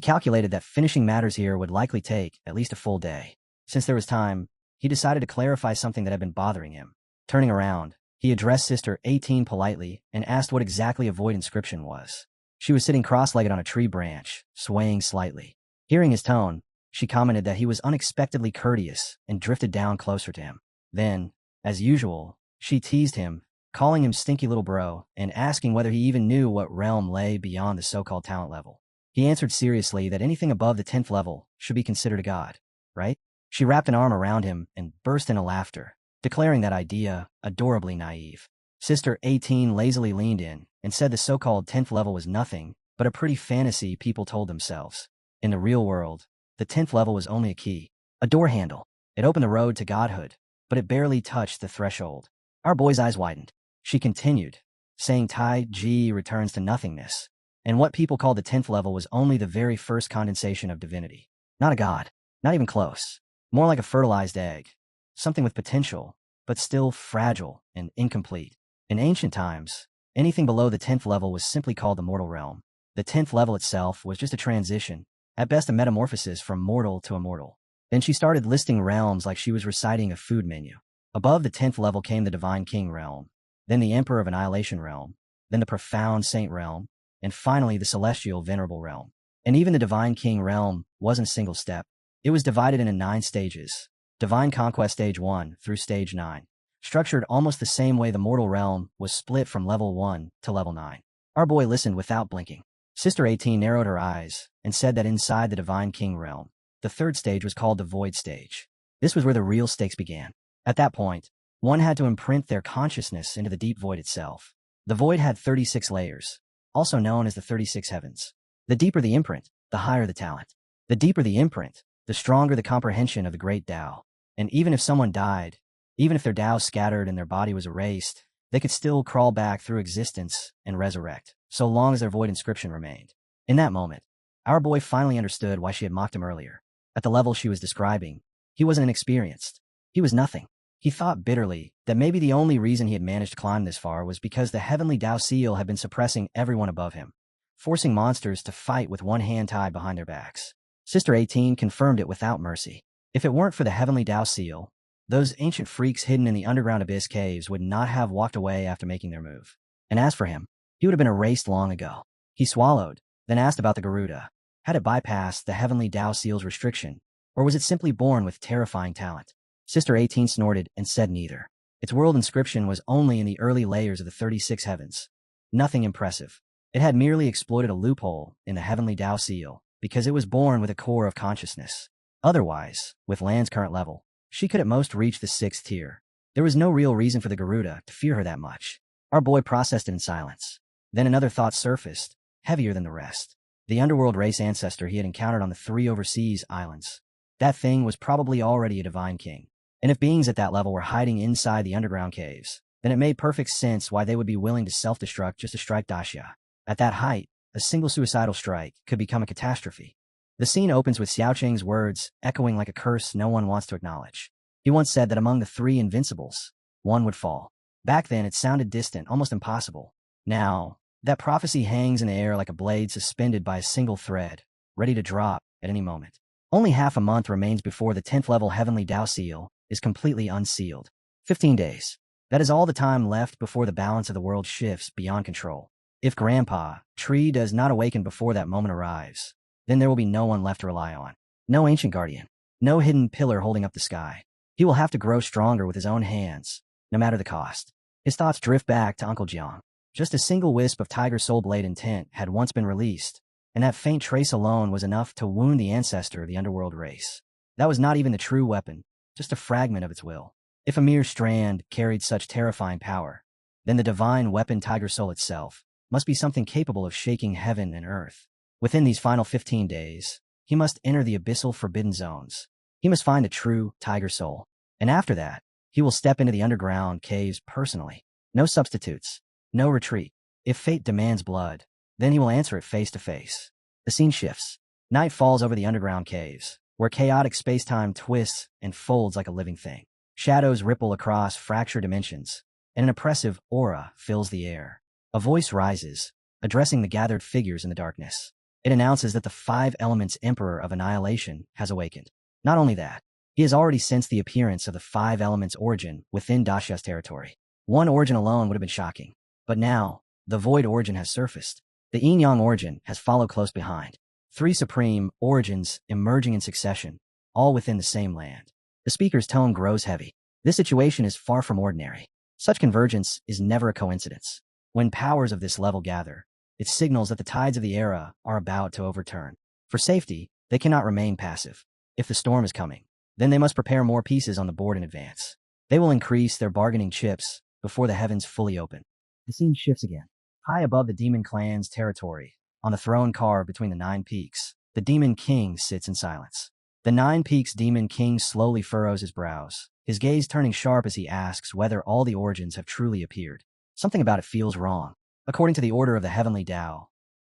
calculated that finishing matters here would likely take at least a full day. Since there was time, he decided to clarify something that had been bothering him. Turning around, He addressed Sister 18 politely and asked what exactly a void inscription was. She was sitting cross-legged on a tree branch, swaying slightly. Hearing his tone, she commented that he was unexpectedly courteous and drifted down closer to him. Then, as usual, she teased him, calling him stinky little bro and asking whether he even knew what realm lay beyond the so-called talent level. He answered seriously that anything above the 10th level should be considered a god, right? She wrapped an arm around him and burst into laughter, declaring that idea adorably naive. Sister 18 lazily leaned in and said the so-called 10th level was nothing but a pretty fantasy people told themselves. In the real world, the 10th level was only a key, a door handle. It opened the road to godhood, but it barely touched the threshold. Our boy's eyes widened. She continued, saying Tai Ji returns to nothingness, and what people called the 10th level was only the very first condensation of divinity. Not a god, not even close. More like a fertilized egg, something with potential, but still fragile and incomplete. In ancient times, anything below the 10th level was simply called the mortal realm. The 10th level itself was just a transition, at best a metamorphosis from mortal to immortal. Then she started listing realms like she was reciting a food menu. Above the 10th level came the Divine King realm, then the Emperor of Annihilation realm, then the Profound Saint realm, and finally the Celestial Venerable realm. And even the Divine King realm wasn't a single step. It was divided into 9 stages. Divine Conquest Stage 1 through Stage 9. Structured almost the same way the mortal realm was split from level 1 to level 9. Our boy listened without blinking. Sister 18 narrowed her eyes and said that inside the Divine King realm, the 3rd stage was called the Void Stage. This was where the real stakes began. At that point, one had to imprint their consciousness into the deep void itself. The void had 36 layers, also known as the 36 heavens. The deeper the imprint, the higher the talent. The deeper the imprint, the stronger the comprehension of the great Tao. And even if someone died, even if their Tao scattered and their body was erased, they could still crawl back through existence and resurrect, so long as their void inscription remained. In that moment, our boy finally understood why she had mocked him earlier. At the level she was describing, he wasn't inexperienced. He was nothing. He thought bitterly that maybe the only reason he had managed to climb this far was because the heavenly Tao seal had been suppressing everyone above him, forcing monsters to fight with one hand tied behind their backs. Sister 18 confirmed it without mercy. If it weren't for the heavenly Tao seal, those ancient freaks hidden in the underground abyss caves would not have walked away after making their move. And as for him, he would have been erased long ago. He swallowed, then asked about the Garuda. Had it bypassed the heavenly Tao seal's restriction, or was it simply born with terrifying talent? Sister 18 snorted and said neither. Its world inscription was only in the early layers of the 36 heavens. Nothing impressive. It had merely exploited a loophole in the heavenly Tao seal, because it was born with a core of consciousness. Otherwise, with Lan's current level, she could at most reach the 6th tier. There was no real reason for the Garuda to fear her that much. Our boy processed it in silence. Then another thought surfaced, heavier than the rest. The underworld race ancestor he had encountered on the 3 overseas islands. That thing was probably already a divine king. And if beings at that level were hiding inside the underground caves, then it made perfect sense why they would be willing to self-destruct just to strike Daxia. At that height, a single suicidal strike could become a catastrophe. The scene opens with Xiaoqing's words echoing like a curse no one wants to acknowledge. He once said that among the 3 invincibles, one would fall. Back then, it sounded distant, almost impossible. Now, that prophecy hangs in the air like a blade suspended by a single thread, ready to drop at any moment. Only half a month remains before the 10th level heavenly Tao seal is completely unsealed. 15 days. That is all the time left before the balance of the world shifts beyond control. If Grandpa Tree does not awaken before that moment arrives, then there will be no one left to rely on. No ancient guardian. No hidden pillar holding up the sky. He will have to grow stronger with his own hands, no matter the cost. His thoughts drift back to Uncle Jiang. Just a single wisp of Tiger Soul Blade intent had once been released, and that faint trace alone was enough to wound the ancestor of the underworld race. That was not even the true weapon, just a fragment of its will. If a mere strand carried such terrifying power, then the divine weapon Tiger Soul itself must be something capable of shaking heaven and earth. Within these final 15 days, he must enter the abyssal forbidden zones. He must find the true Tiger Soul. And after that, he will step into the underground caves personally. No substitutes. No retreat. If fate demands blood, then he will answer it face to face. The scene shifts. Night falls over the underground caves, where chaotic space-time twists and folds like a living thing. Shadows ripple across fractured dimensions, and an oppressive aura fills the air. A voice rises, addressing the gathered figures in the darkness. It announces that the 5 Elements Emperor of Annihilation has awakened. Not only that, he has already sensed the appearance of the 5 Elements origin within Daxia's territory. One origin alone would have been shocking. But now, the void origin has surfaced. The yin-yang origin has followed close behind. Three supreme origins emerging in succession, all within the same land. The speaker's tone grows heavy. This situation is far from ordinary. Such convergence is never a coincidence. When powers of this level gather, it signals that the tides of the era are about to overturn. For safety, they cannot remain passive. If the storm is coming, then they must prepare more pieces on the board in advance. They will increase their bargaining chips before the heavens fully open. The scene shifts again. High above the demon clan's territory, on the throne carved between the 9 peaks, the demon king sits in silence. The 9 peaks demon king slowly furrows his brows, his gaze turning sharp as he asks whether all the origins have truly appeared. Something about it feels wrong. According to the order of the heavenly Tao,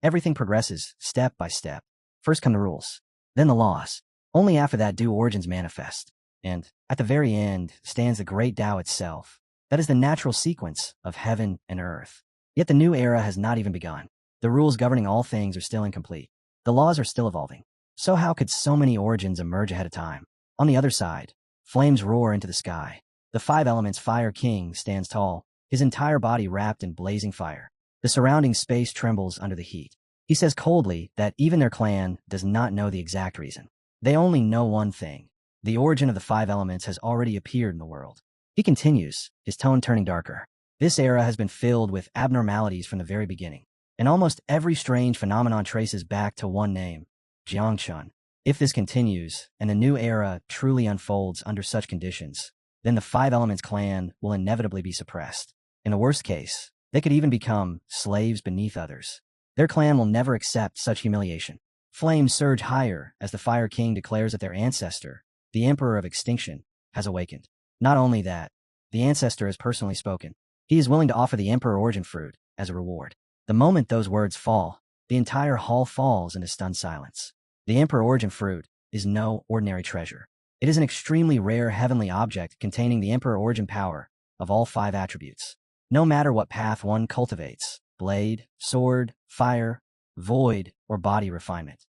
everything progresses step by step. First come the rules, then the laws. Only after that do origins manifest. And, at the very end, stands the great Tao itself. That is the natural sequence of heaven and earth. Yet the new era has not even begun. The rules governing all things are still incomplete. The laws are still evolving. So how could so many origins emerge ahead of time? On the other side, flames roar into the sky. The 5 elements Fire King stands tall, his entire body wrapped in blazing fire. The surrounding space trembles under the heat. He says coldly that even their clan does not know the exact reason. They only know one thing. The origin of the 5 elements has already appeared in the world. He continues, his tone turning darker. This era has been filled with abnormalities from the very beginning, and almost every strange phenomenon traces back to one name, Jiangchun. If this continues, and the new era truly unfolds under such conditions, then the 5 elements clan will inevitably be suppressed. In the worst case, they could even become slaves beneath others. Their clan will never accept such humiliation. Flames surge higher as the Fire King declares that their ancestor, the Emperor of Extinction, has awakened. Not only that, the ancestor has personally spoken. He is willing to offer the Emperor Origin Fruit as a reward. The moment those words fall, the entire hall falls into stunned silence. The Emperor Origin Fruit is no ordinary treasure. It is an extremely rare heavenly object containing the Emperor Origin power of all 5 attributes. No matter what path one cultivates, blade, sword, fire, void, or body refinement,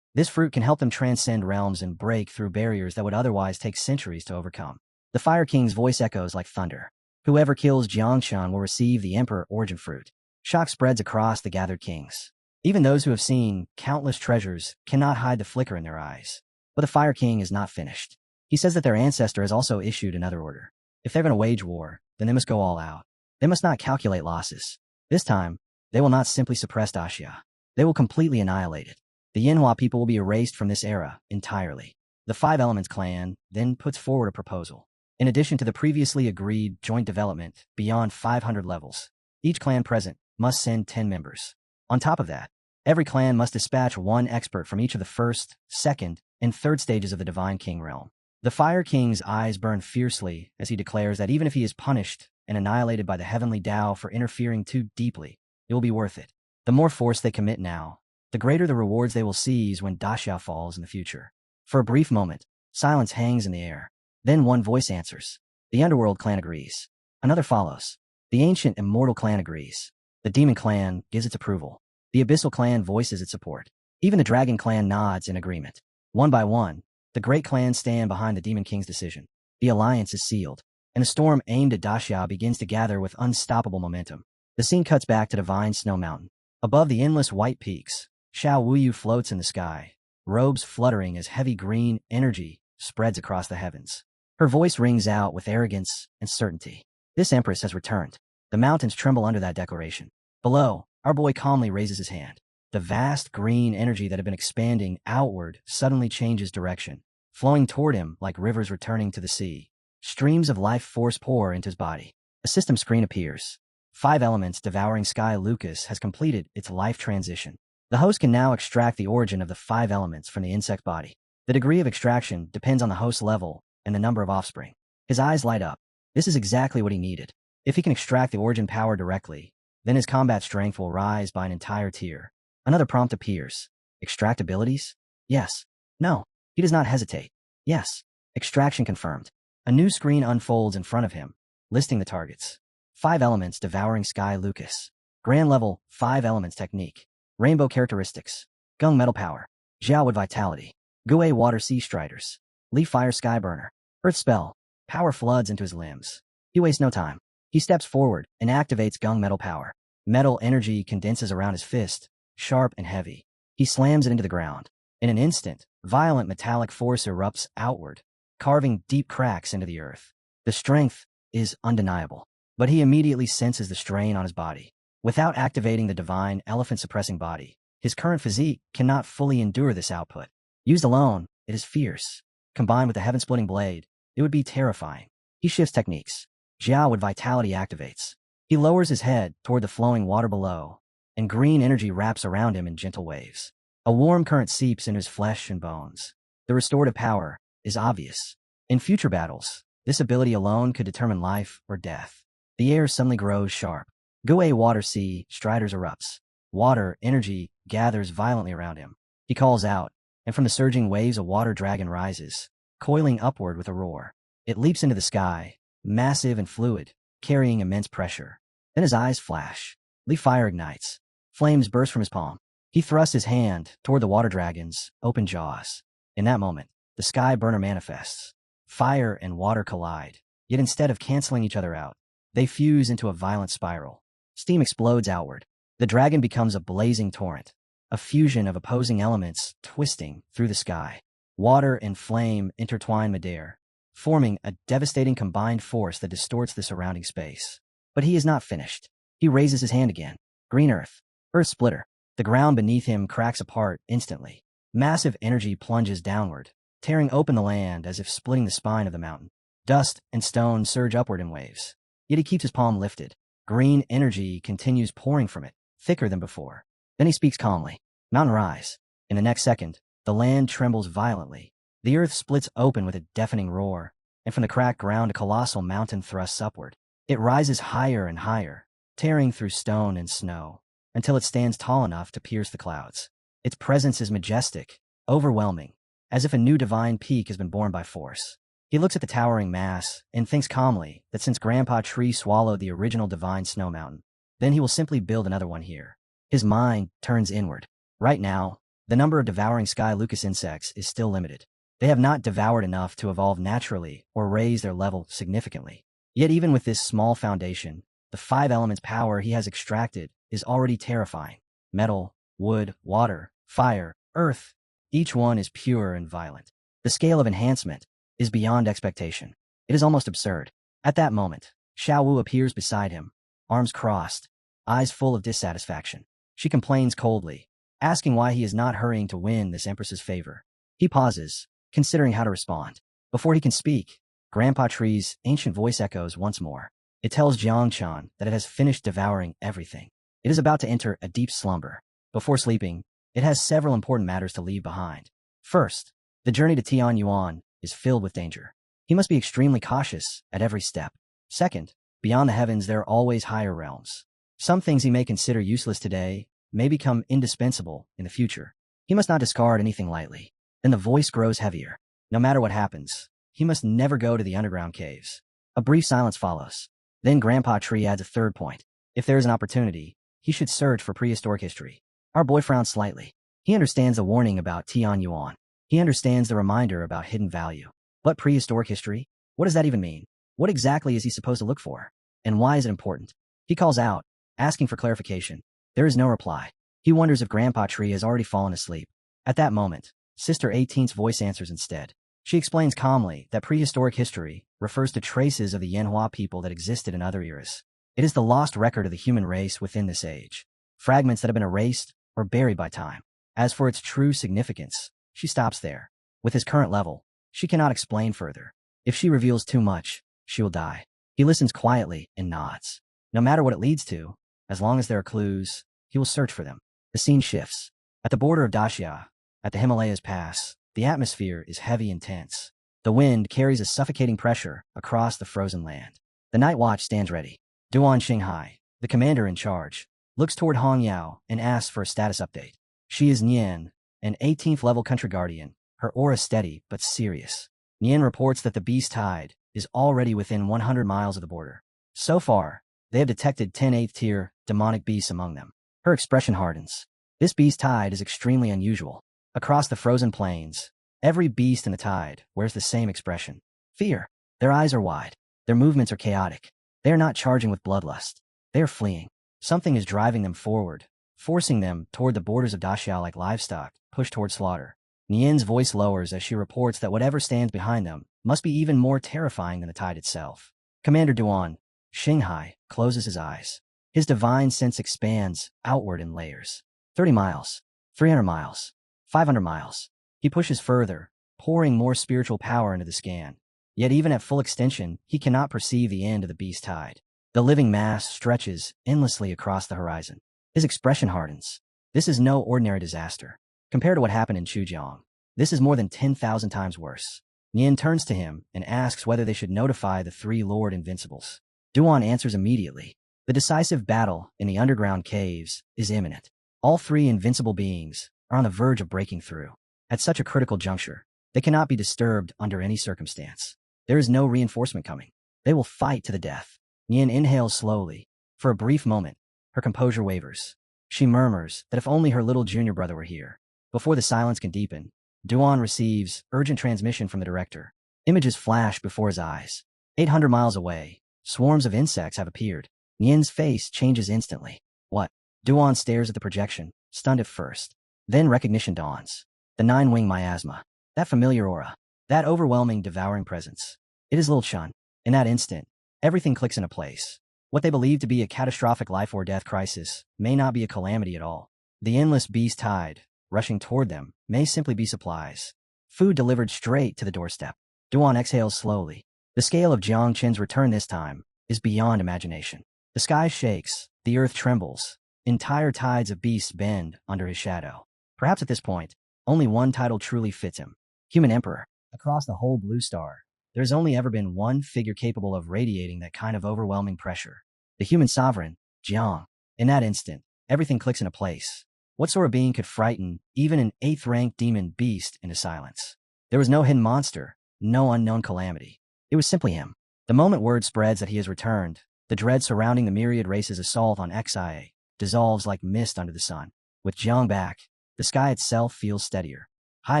this fruit can help them transcend realms and break through barriers that would otherwise take centuries to overcome. The Fire King's voice echoes like thunder. Whoever kills Jiangchun will receive the Emperor Origin Fruit. Shock spreads across the gathered kings. Even those who have seen countless treasures cannot hide the flicker in their eyes. But the Fire King is not finished. He says that their ancestor has also issued another order. If they're going to wage war, then they must go all out. They must not calculate losses. This time, they will not simply suppress Daxia. They will completely annihilate it. The Manhwa people will be erased from this era entirely. The 5 Elements clan then puts forward a proposal. In addition to the previously agreed joint development beyond 500 levels, each clan present must send 10 members. On top of that, every clan must dispatch 1 expert from each of the first, second, and third stages of the Divine King realm. The Fire King's eyes burn fiercely as he declares that even if he is punished and annihilated by the heavenly Tao for interfering too deeply, it will be worth it. The more force they commit now, the greater the rewards they will seize when Daxia falls in the future. For a brief moment, silence hangs in the air. Then one voice answers. The Underworld clan agrees. Another follows. The Ancient Immortal clan agrees. The Demon clan gives its approval. The Abyssal clan voices its support. Even the Dragon clan nods in agreement. One by one, the great clans stand behind the Demon King's decision. The alliance is sealed, and the storm aimed at Daxia begins to gather with unstoppable momentum. The scene cuts back to Divine Snow Mountain. Above the endless white peaks, Xiao Wuyu floats in the sky, robes fluttering as heavy green energy spreads across the heavens. Her voice rings out with arrogance and certainty. This empress has returned. The mountains tremble under that declaration. Below, our boy calmly raises his hand. The vast green energy that had been expanding outward suddenly changes direction, flowing toward him like rivers returning to the sea. Streams of life force pour into his body. A system screen appears. 5 Elements Devouring Sky Lucas has completed its life transition. The host can now extract the origin of the 5 elements from the insect body. The degree of extraction depends on the host's level and the number of offspring. His eyes light up. This is exactly what he needed. If he can extract the origin power directly, then his combat strength will rise by an entire tier. Another prompt appears. Extract abilities? Yes. No. He does not hesitate. Yes. Extraction confirmed. A new screen unfolds in front of him, listing the targets. 5 Elements Devouring Sky Lucas. Grand Level 5 Elements Technique. Rainbow Characteristics. Gung Metal Power. Xiaowood Vitality. Gue Water Sea Striders. Leaf Fire Sky Burner. Earth Spell. Power floods into his limbs. He wastes no time. He steps forward and activates gunmetal power. Metal energy condenses around his fist, sharp and heavy. He slams it into the ground. In an instant, violent metallic force erupts outward, carving deep cracks into the earth. The strength is undeniable, but he immediately senses the strain on his body. Without activating the divine elephant-suppressing body, his current physique cannot fully endure this output. Used alone, it is fierce. Combined with the heaven-splitting blade, it would be terrifying. He shifts techniques. Jiao with vitality activates. He lowers his head toward the flowing water below, and green energy wraps around him in gentle waves. A warm current seeps into his flesh and bones. The restorative power is obvious. In future battles, this ability alone could determine life or death. The air suddenly grows sharp. Gue water sea striders erupts. Water energy gathers violently around him. He calls out, and from the surging waves a water dragon rises, coiling upward with a roar. It leaps into the sky, massive and fluid, carrying immense pressure. Then his eyes flash. Leaf fire ignites. Flames burst from his palm. He thrusts his hand toward the water dragon's open jaws. In that moment, the sky burner manifests. Fire and water collide, yet instead of canceling each other out, they fuse into a violent spiral. Steam explodes outward. The dragon becomes a blazing torrent, a fusion of opposing elements twisting through the sky. Water and flame intertwine midair, forming a devastating combined force that distorts the surrounding space. But he is not finished. He raises his hand again. Green earth. Earth splitter. The ground beneath him cracks apart instantly. Massive energy plunges downward, tearing open the land as if splitting the spine of the mountain. Dust and stone surge upward in waves. Yet he keeps his palm lifted. Green energy continues pouring from it, thicker than before. Then he speaks calmly. Mountain rise. In the next second, the land trembles violently. The earth splits open with a deafening roar, and from the cracked ground a colossal mountain thrusts upward. It rises higher and higher, tearing through stone and snow, until it stands tall enough to pierce the clouds. Its presence is majestic, overwhelming, as if a new divine peak has been born by force. He looks at the towering mass and thinks calmly that since Grandpa Tree swallowed the original divine snow mountain, then he will simply build another one here. His mind turns inward. Right now, the number of devouring sky Lucas insects is still limited. They have not devoured enough to evolve naturally or raise their level significantly. Yet even with this small foundation, the 5 elements power he has extracted is already terrifying. Metal, wood, water, fire, earth, each one is pure and violent. The scale of enhancement is beyond expectation. It is almost absurd. At that moment, Xiao Wu appears beside him, arms crossed, eyes full of dissatisfaction. She complains coldly, asking why he is not hurrying to win this empress's favor. He pauses, considering how to respond. Before he can speak, Grandpa Tree's ancient voice echoes once more. It tells Jiangchan that it has finished devouring everything. It is about to enter a deep slumber. Before sleeping, it has several important matters to leave behind. First, the journey to Tianyuan is filled with danger. He must be extremely cautious at every step. Second, beyond the heavens there are always higher realms. Some things he may consider useless today may become indispensable in the future. He must not discard anything lightly. Then the voice grows heavier. No matter what happens, he must never go to the underground caves. A brief silence follows. Then Grandpa Tree adds a third point. If there is an opportunity, he should search for prehistoric history. Our boy frowns slightly. He understands the warning about Tianyuan. He understands the reminder about hidden value. But prehistoric history? What does that even mean? What exactly is he supposed to look for? And why is it important? He calls out, asking for clarification. There is no reply. He wonders if Grandpa Tree has already fallen asleep. At that moment, Sister 18's voice answers instead. She explains calmly that prehistoric history refers to traces of the Manhwa people that existed in other eras. It is the lost record of the human race within this age. Fragments that have been erased or buried by time. As for its true significance, she stops there. With his current level, she cannot explain further. If she reveals too much, she will die. He listens quietly and nods. No matter what it leads to, as long as there are clues, he will search for them. The scene shifts. At the border of Daxia, at the Himalayas Pass, the atmosphere is heavy and tense. The wind carries a suffocating pressure across the frozen land. The night watch stands ready. Duan Xinghai, the commander in charge, looks toward Hong Yao and asks for a status update. She is Nian, an 18th level country guardian, her aura steady but serious. Nian reports that the beast tide is already within 100 miles of the border. So far, they have detected 10 8th tier demonic beasts among them. Her expression hardens. This beast tide is extremely unusual. Across the frozen plains, every beast in the tide wears the same expression. Fear. Their eyes are wide. Their movements are chaotic. They are not charging with bloodlust. They are fleeing. Something is driving them forward, forcing them toward the borders of Daxiao like livestock, pushed toward slaughter. Nian's voice lowers as she reports that whatever stands behind them must be even more terrifying than the tide itself. Commander Duan, Xinghai, closes his eyes. His divine sense expands outward in layers. 30 miles, 300 miles, 500 miles. He pushes further, pouring more spiritual power into the scan. Yet even at full extension, he cannot perceive the end of the beast tide. The living mass stretches endlessly across the horizon. His expression hardens. This is no ordinary disaster. Compared to what happened in Chujiang, this is more than 10,000 times worse. Nian turns to him and asks whether they should notify the three Lord Invincibles. Duan answers immediately. The decisive battle in the underground caves is imminent. All three invincible beings are on the verge of breaking through. At such a critical juncture, they cannot be disturbed under any circumstance. There is no reinforcement coming. They will fight to the death. Nian inhales slowly. For a brief moment, her composure wavers. She murmurs that if only her little junior brother were here. Before the silence can deepen, Duan receives urgent transmission from the director. Images flash before his eyes. 800 miles away, swarms of insects have appeared. Nian's face changes instantly. What? Duan stares at the projection, stunned at first. Then recognition dawns. The nine-wing miasma. That familiar aura. That overwhelming, devouring presence. It is Lil Chun. In that instant, everything clicks into place. What they believe to be a catastrophic life or death crisis may not be a calamity at all. The endless beast tide, rushing toward them, may simply be supplies. Food delivered straight to the doorstep. Duan exhales slowly. The scale of Jiang Qin's return this time is beyond imagination. The sky shakes, the earth trembles. Entire tides of beasts bend under his shadow. Perhaps at this point, only one title truly fits him. Human Emperor. Across the whole blue star, there's only ever been one figure capable of radiating that kind of overwhelming pressure. The human sovereign, Jiang. In that instant, everything clicks into place. What sort of being could frighten even an 8th-ranked demon beast into silence? There was no hidden monster, no unknown calamity. It was simply him. The moment word spreads that he has returned, the dread surrounding the myriad races' assault on Xia dissolves like mist under the sun. With Jiang back, the sky itself feels steadier. High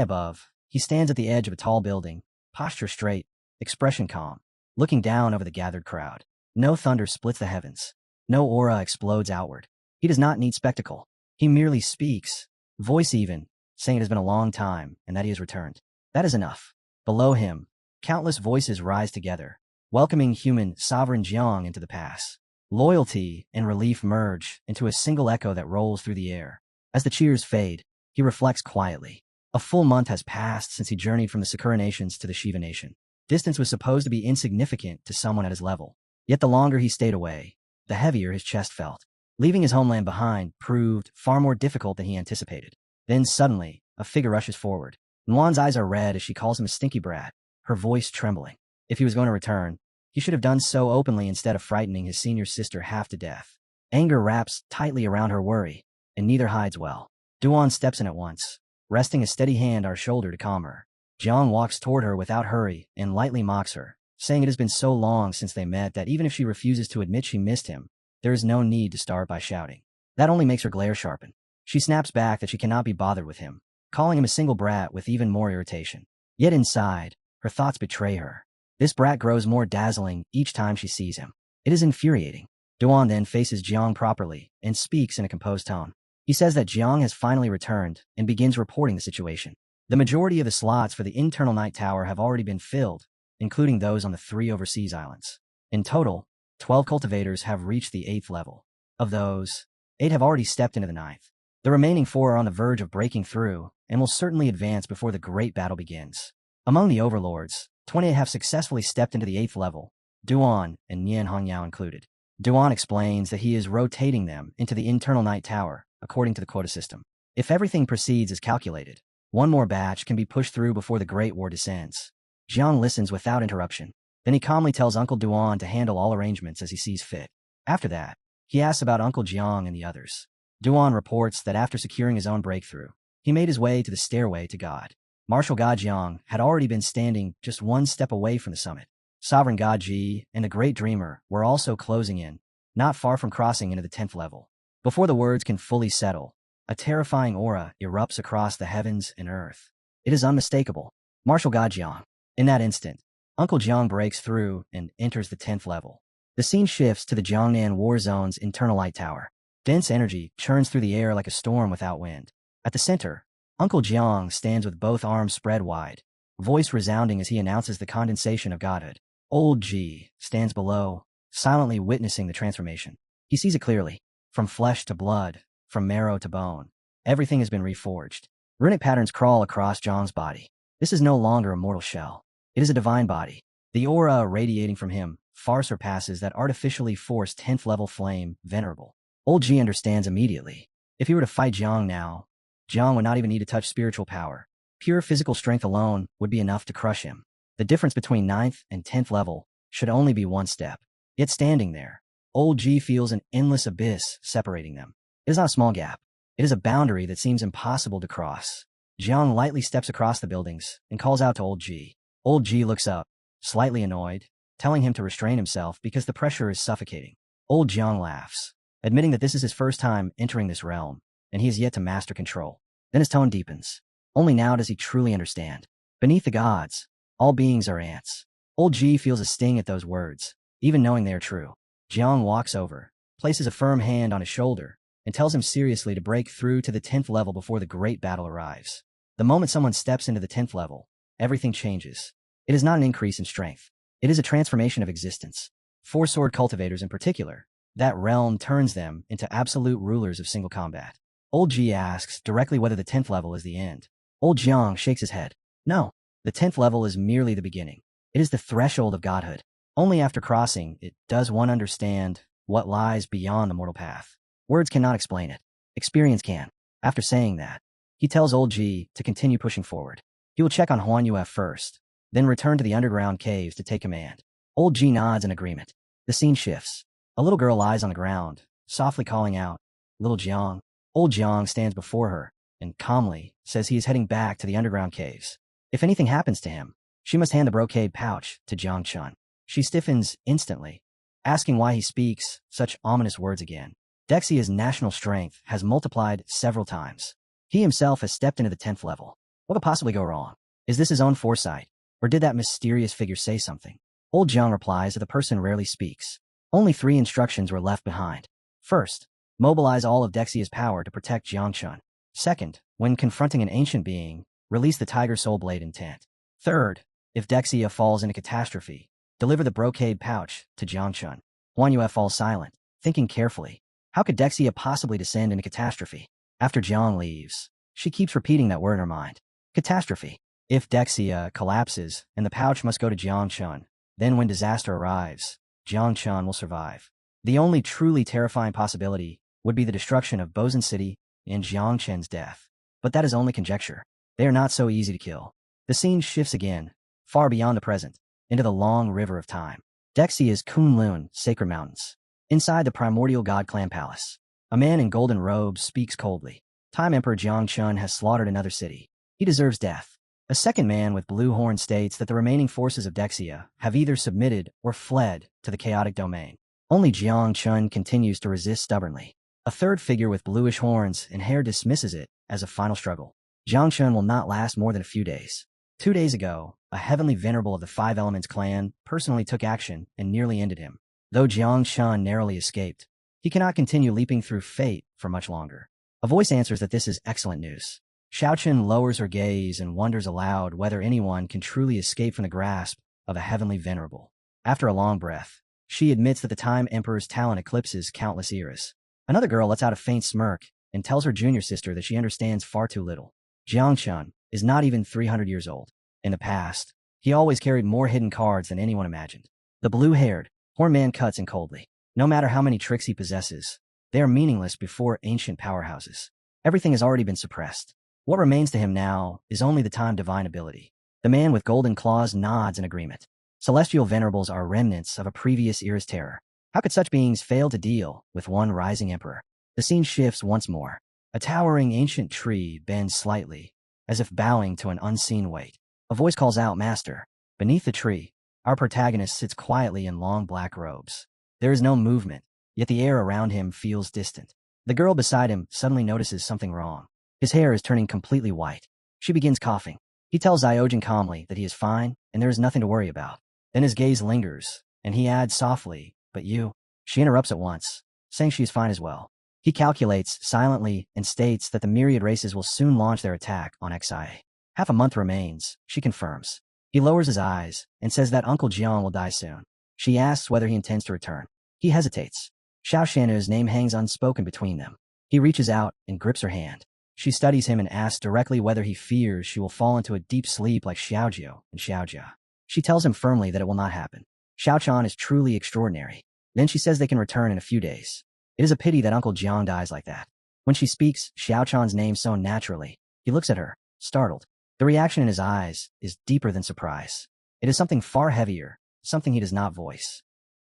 above, he stands at the edge of a tall building, posture straight, expression calm, looking down over the gathered crowd. No thunder splits the heavens. No aura explodes outward. He does not need spectacle. He merely speaks, voice even, saying it has been a long time and that he has returned. That is enough. Below him, countless voices rise together, welcoming human sovereign Jiang into the pass. Loyalty and relief merge into a single echo that rolls through the air. As the cheers fade, he reflects quietly. A full month has passed since he journeyed from the Sakura nations to the Shiva nation. Distance was supposed to be insignificant to someone at his level. Yet the longer he stayed away, the heavier his chest felt. Leaving his homeland behind proved far more difficult than he anticipated. Then suddenly, a figure rushes forward. Nguyen's eyes are red as she calls him a stinky brat, her voice trembling. If he was going to return, he should have done so openly instead of frightening his senior sister half to death. Anger wraps tightly around her worry, and neither hides well. Duan steps in at once, resting a steady hand on her shoulder to calm her. Jiang walks toward her without hurry and lightly mocks her, saying it has been so long since they met that even if she refuses to admit she missed him, there is no need to start by shouting. That only makes her glare sharpen. She snaps back that she cannot be bothered with him, calling him a single brat with even more irritation. Yet inside, her thoughts betray her. This brat grows more dazzling each time she sees him. It is infuriating. Duan then faces Jiang properly and speaks in a composed tone. He says that Jiang has finally returned and begins reporting the situation. The majority of the slots for the internal night tower have already been filled, including those on the 3 overseas islands. In total, 12 cultivators have reached the 8th level. Of those, 8 have already stepped into the 9th. The remaining 4 are on the verge of breaking through and will certainly advance before the great battle begins. Among the overlords, 28 have successfully stepped into the 8th level, Duan and Nian Hongyao included. Duan explains that he is rotating them into the internal night tower, according to the quota system. If everything proceeds as calculated, one more batch can be pushed through before the Great War descends. Jiang listens without interruption. Then he calmly tells Uncle Duan to handle all arrangements as he sees fit. After that, he asks about Uncle Jiang and the others. Duan reports that after securing his own breakthrough, he made his way to the stairway to God. Martial God Jiang had already been standing just one step away from the summit. Sovereign God Ji and the Great Dreamer were also closing in, not far from crossing into the 10th level. Before the words can fully settle, a terrifying aura erupts across the heavens and earth. It is unmistakable. Martial God Jiang. In that instant, Uncle Jiang breaks through and enters the 10th level. The scene shifts to the Jiangnan War Zone's internal light tower. Dense energy churns through the air like a storm without wind. At the center, Uncle Jiang stands with both arms spread wide, voice resounding as he announces the condensation of godhood. Old Ji stands below, silently witnessing the transformation. He sees it clearly. From flesh to blood, from marrow to bone, everything has been reforged. Runic patterns crawl across Jiang's body. This is no longer a mortal shell. It is a divine body. The aura radiating from him far surpasses that artificially forced 10th level flame, venerable. Old Ji understands immediately. If he were to fight Jiang now, Jiang would not even need to touch spiritual power. Pure physical strength alone would be enough to crush him. The difference between 9th and 10th level should only be one step. Yet standing there, Old Ji feels an endless abyss separating them. It is not a small gap. It is a boundary that seems impossible to cross. Jiang lightly steps across the buildings and calls out to Old Ji. Old Ji looks up, slightly annoyed, telling him to restrain himself because the pressure is suffocating. Old Jiang laughs, admitting that this is his first time entering this realm, and he has yet to master control. Then his tone deepens. Only now does he truly understand. Beneath the gods, all beings are ants. Old Ji feels a sting at those words, even knowing they are true. Jiang walks over, places a firm hand on his shoulder, and tells him seriously to break through to the 10th level before the great battle arrives. The moment someone steps into the 10th level, everything changes. It is not an increase in strength. It is a transformation of existence. For sword cultivators in particular, that realm turns them into absolute rulers of single combat. Old Ji asks directly whether the 10th level is the end. Old Jiang shakes his head. No, the 10th level is merely the beginning. It is the threshold of godhood. Only after crossing it does one understand what lies beyond the mortal path. Words cannot explain it. Experience can. After saying that, he tells Old Ji to continue pushing forward. He will check on Manhua first, then return to the underground caves to take command. Old Ji nods in agreement. The scene shifts. A little girl lies on the ground, softly calling out, "Little Jiang." Old Jiang stands before her and calmly says he is heading back to the underground caves. If anything happens to him, she must hand the brocade pouch to Jiang Chun. She stiffens instantly, asking why he speaks such ominous words again. Dexia's national strength has multiplied several times. He himself has stepped into the 10th level. What could possibly go wrong? Is this his own foresight? Or did that mysterious figure say something? Old Jiang replies that the person rarely speaks. Only 3 instructions were left behind. First, mobilize all of Dexia's power to protect Jiang Chun. Second, when confronting an ancient being, release the Tiger Soul Blade intent. Third, if Dexia falls in a catastrophe, deliver the brocade pouch to Jiang Chun. Huan falls silent, thinking carefully. How could Dexia possibly descend in a catastrophe? After Jiang leaves, she keeps repeating that word in her mind. Catastrophe. If Dexia collapses and the pouch must go to Jiang Chun, then when disaster arrives, Jiang Chun will survive. The only truly terrifying possibility would be the destruction of Bozan City and Jiang Chen's death. But that is only conjecture. They are not so easy to kill. The scene shifts again, far beyond the present, into the long river of time. Dexia's Kunlun Sacred Mountains. Inside the primordial god clan palace, a man in golden robes speaks coldly. Time Emperor Jiang Chun has slaughtered another city. He deserves death. A second man with blue horn states that the remaining forces of Dexia have either submitted or fled to the chaotic domain. Only Jiang Chun continues to resist stubbornly. A third figure with bluish horns and hair dismisses it as a final struggle. Jiang Chun will not last more than a few days. 2 days ago, a heavenly venerable of the Five Elements clan personally took action and nearly ended him. Though Jiang Chun narrowly escaped, he cannot continue leaping through fate for much longer. A voice answers that this is excellent news. Xiaochen lowers her gaze and wonders aloud whether anyone can truly escape from the grasp of a heavenly venerable. After a long breath, she admits that the Time Emperor's talent eclipses countless eras. Another girl lets out a faint smirk and tells her junior sister that she understands far too little. Jiang Chun is not even 300 years old. In the past, he always carried more hidden cards than anyone imagined. The blue-haired, horned man cuts in coldly. No matter how many tricks he possesses, they are meaningless before ancient powerhouses. Everything has already been suppressed. What remains to him now is only the time divine ability. The man with golden claws nods in agreement. Celestial venerables are remnants of a previous era's terror. How could such beings fail to deal with one rising emperor? The scene shifts once more. A towering ancient tree bends slightly, as if bowing to an unseen weight. A voice calls out, "Master." Beneath the tree, our protagonist sits quietly in long black robes. There is no movement, yet the air around him feels distant. The girl beside him suddenly notices something wrong. His hair is turning completely white. She begins coughing. He tells Zyojin calmly that he is fine and there is nothing to worry about. Then his gaze lingers, and he adds softly, But you? She interrupts at once, saying she is fine as well. He calculates silently and states that the myriad races will soon launch their attack on XIA. Half a month remains, she confirms. He lowers his eyes and says that Uncle Jiang will die soon. She asks whether he intends to return. He hesitates. Xiao Shanu's name hangs unspoken between them. He reaches out and grips her hand. She studies him and asks directly whether he fears she will fall into a deep sleep like Xiaojiu and Xiaojia. She tells him firmly that it will not happen. Xiaochan is truly extraordinary. Then she says they can return in a few days. It is a pity that Uncle Jiang dies like that. When she speaks Xiaochan's name so naturally, he looks at her, startled. The reaction in his eyes is deeper than surprise. It is something far heavier, something he does not voice.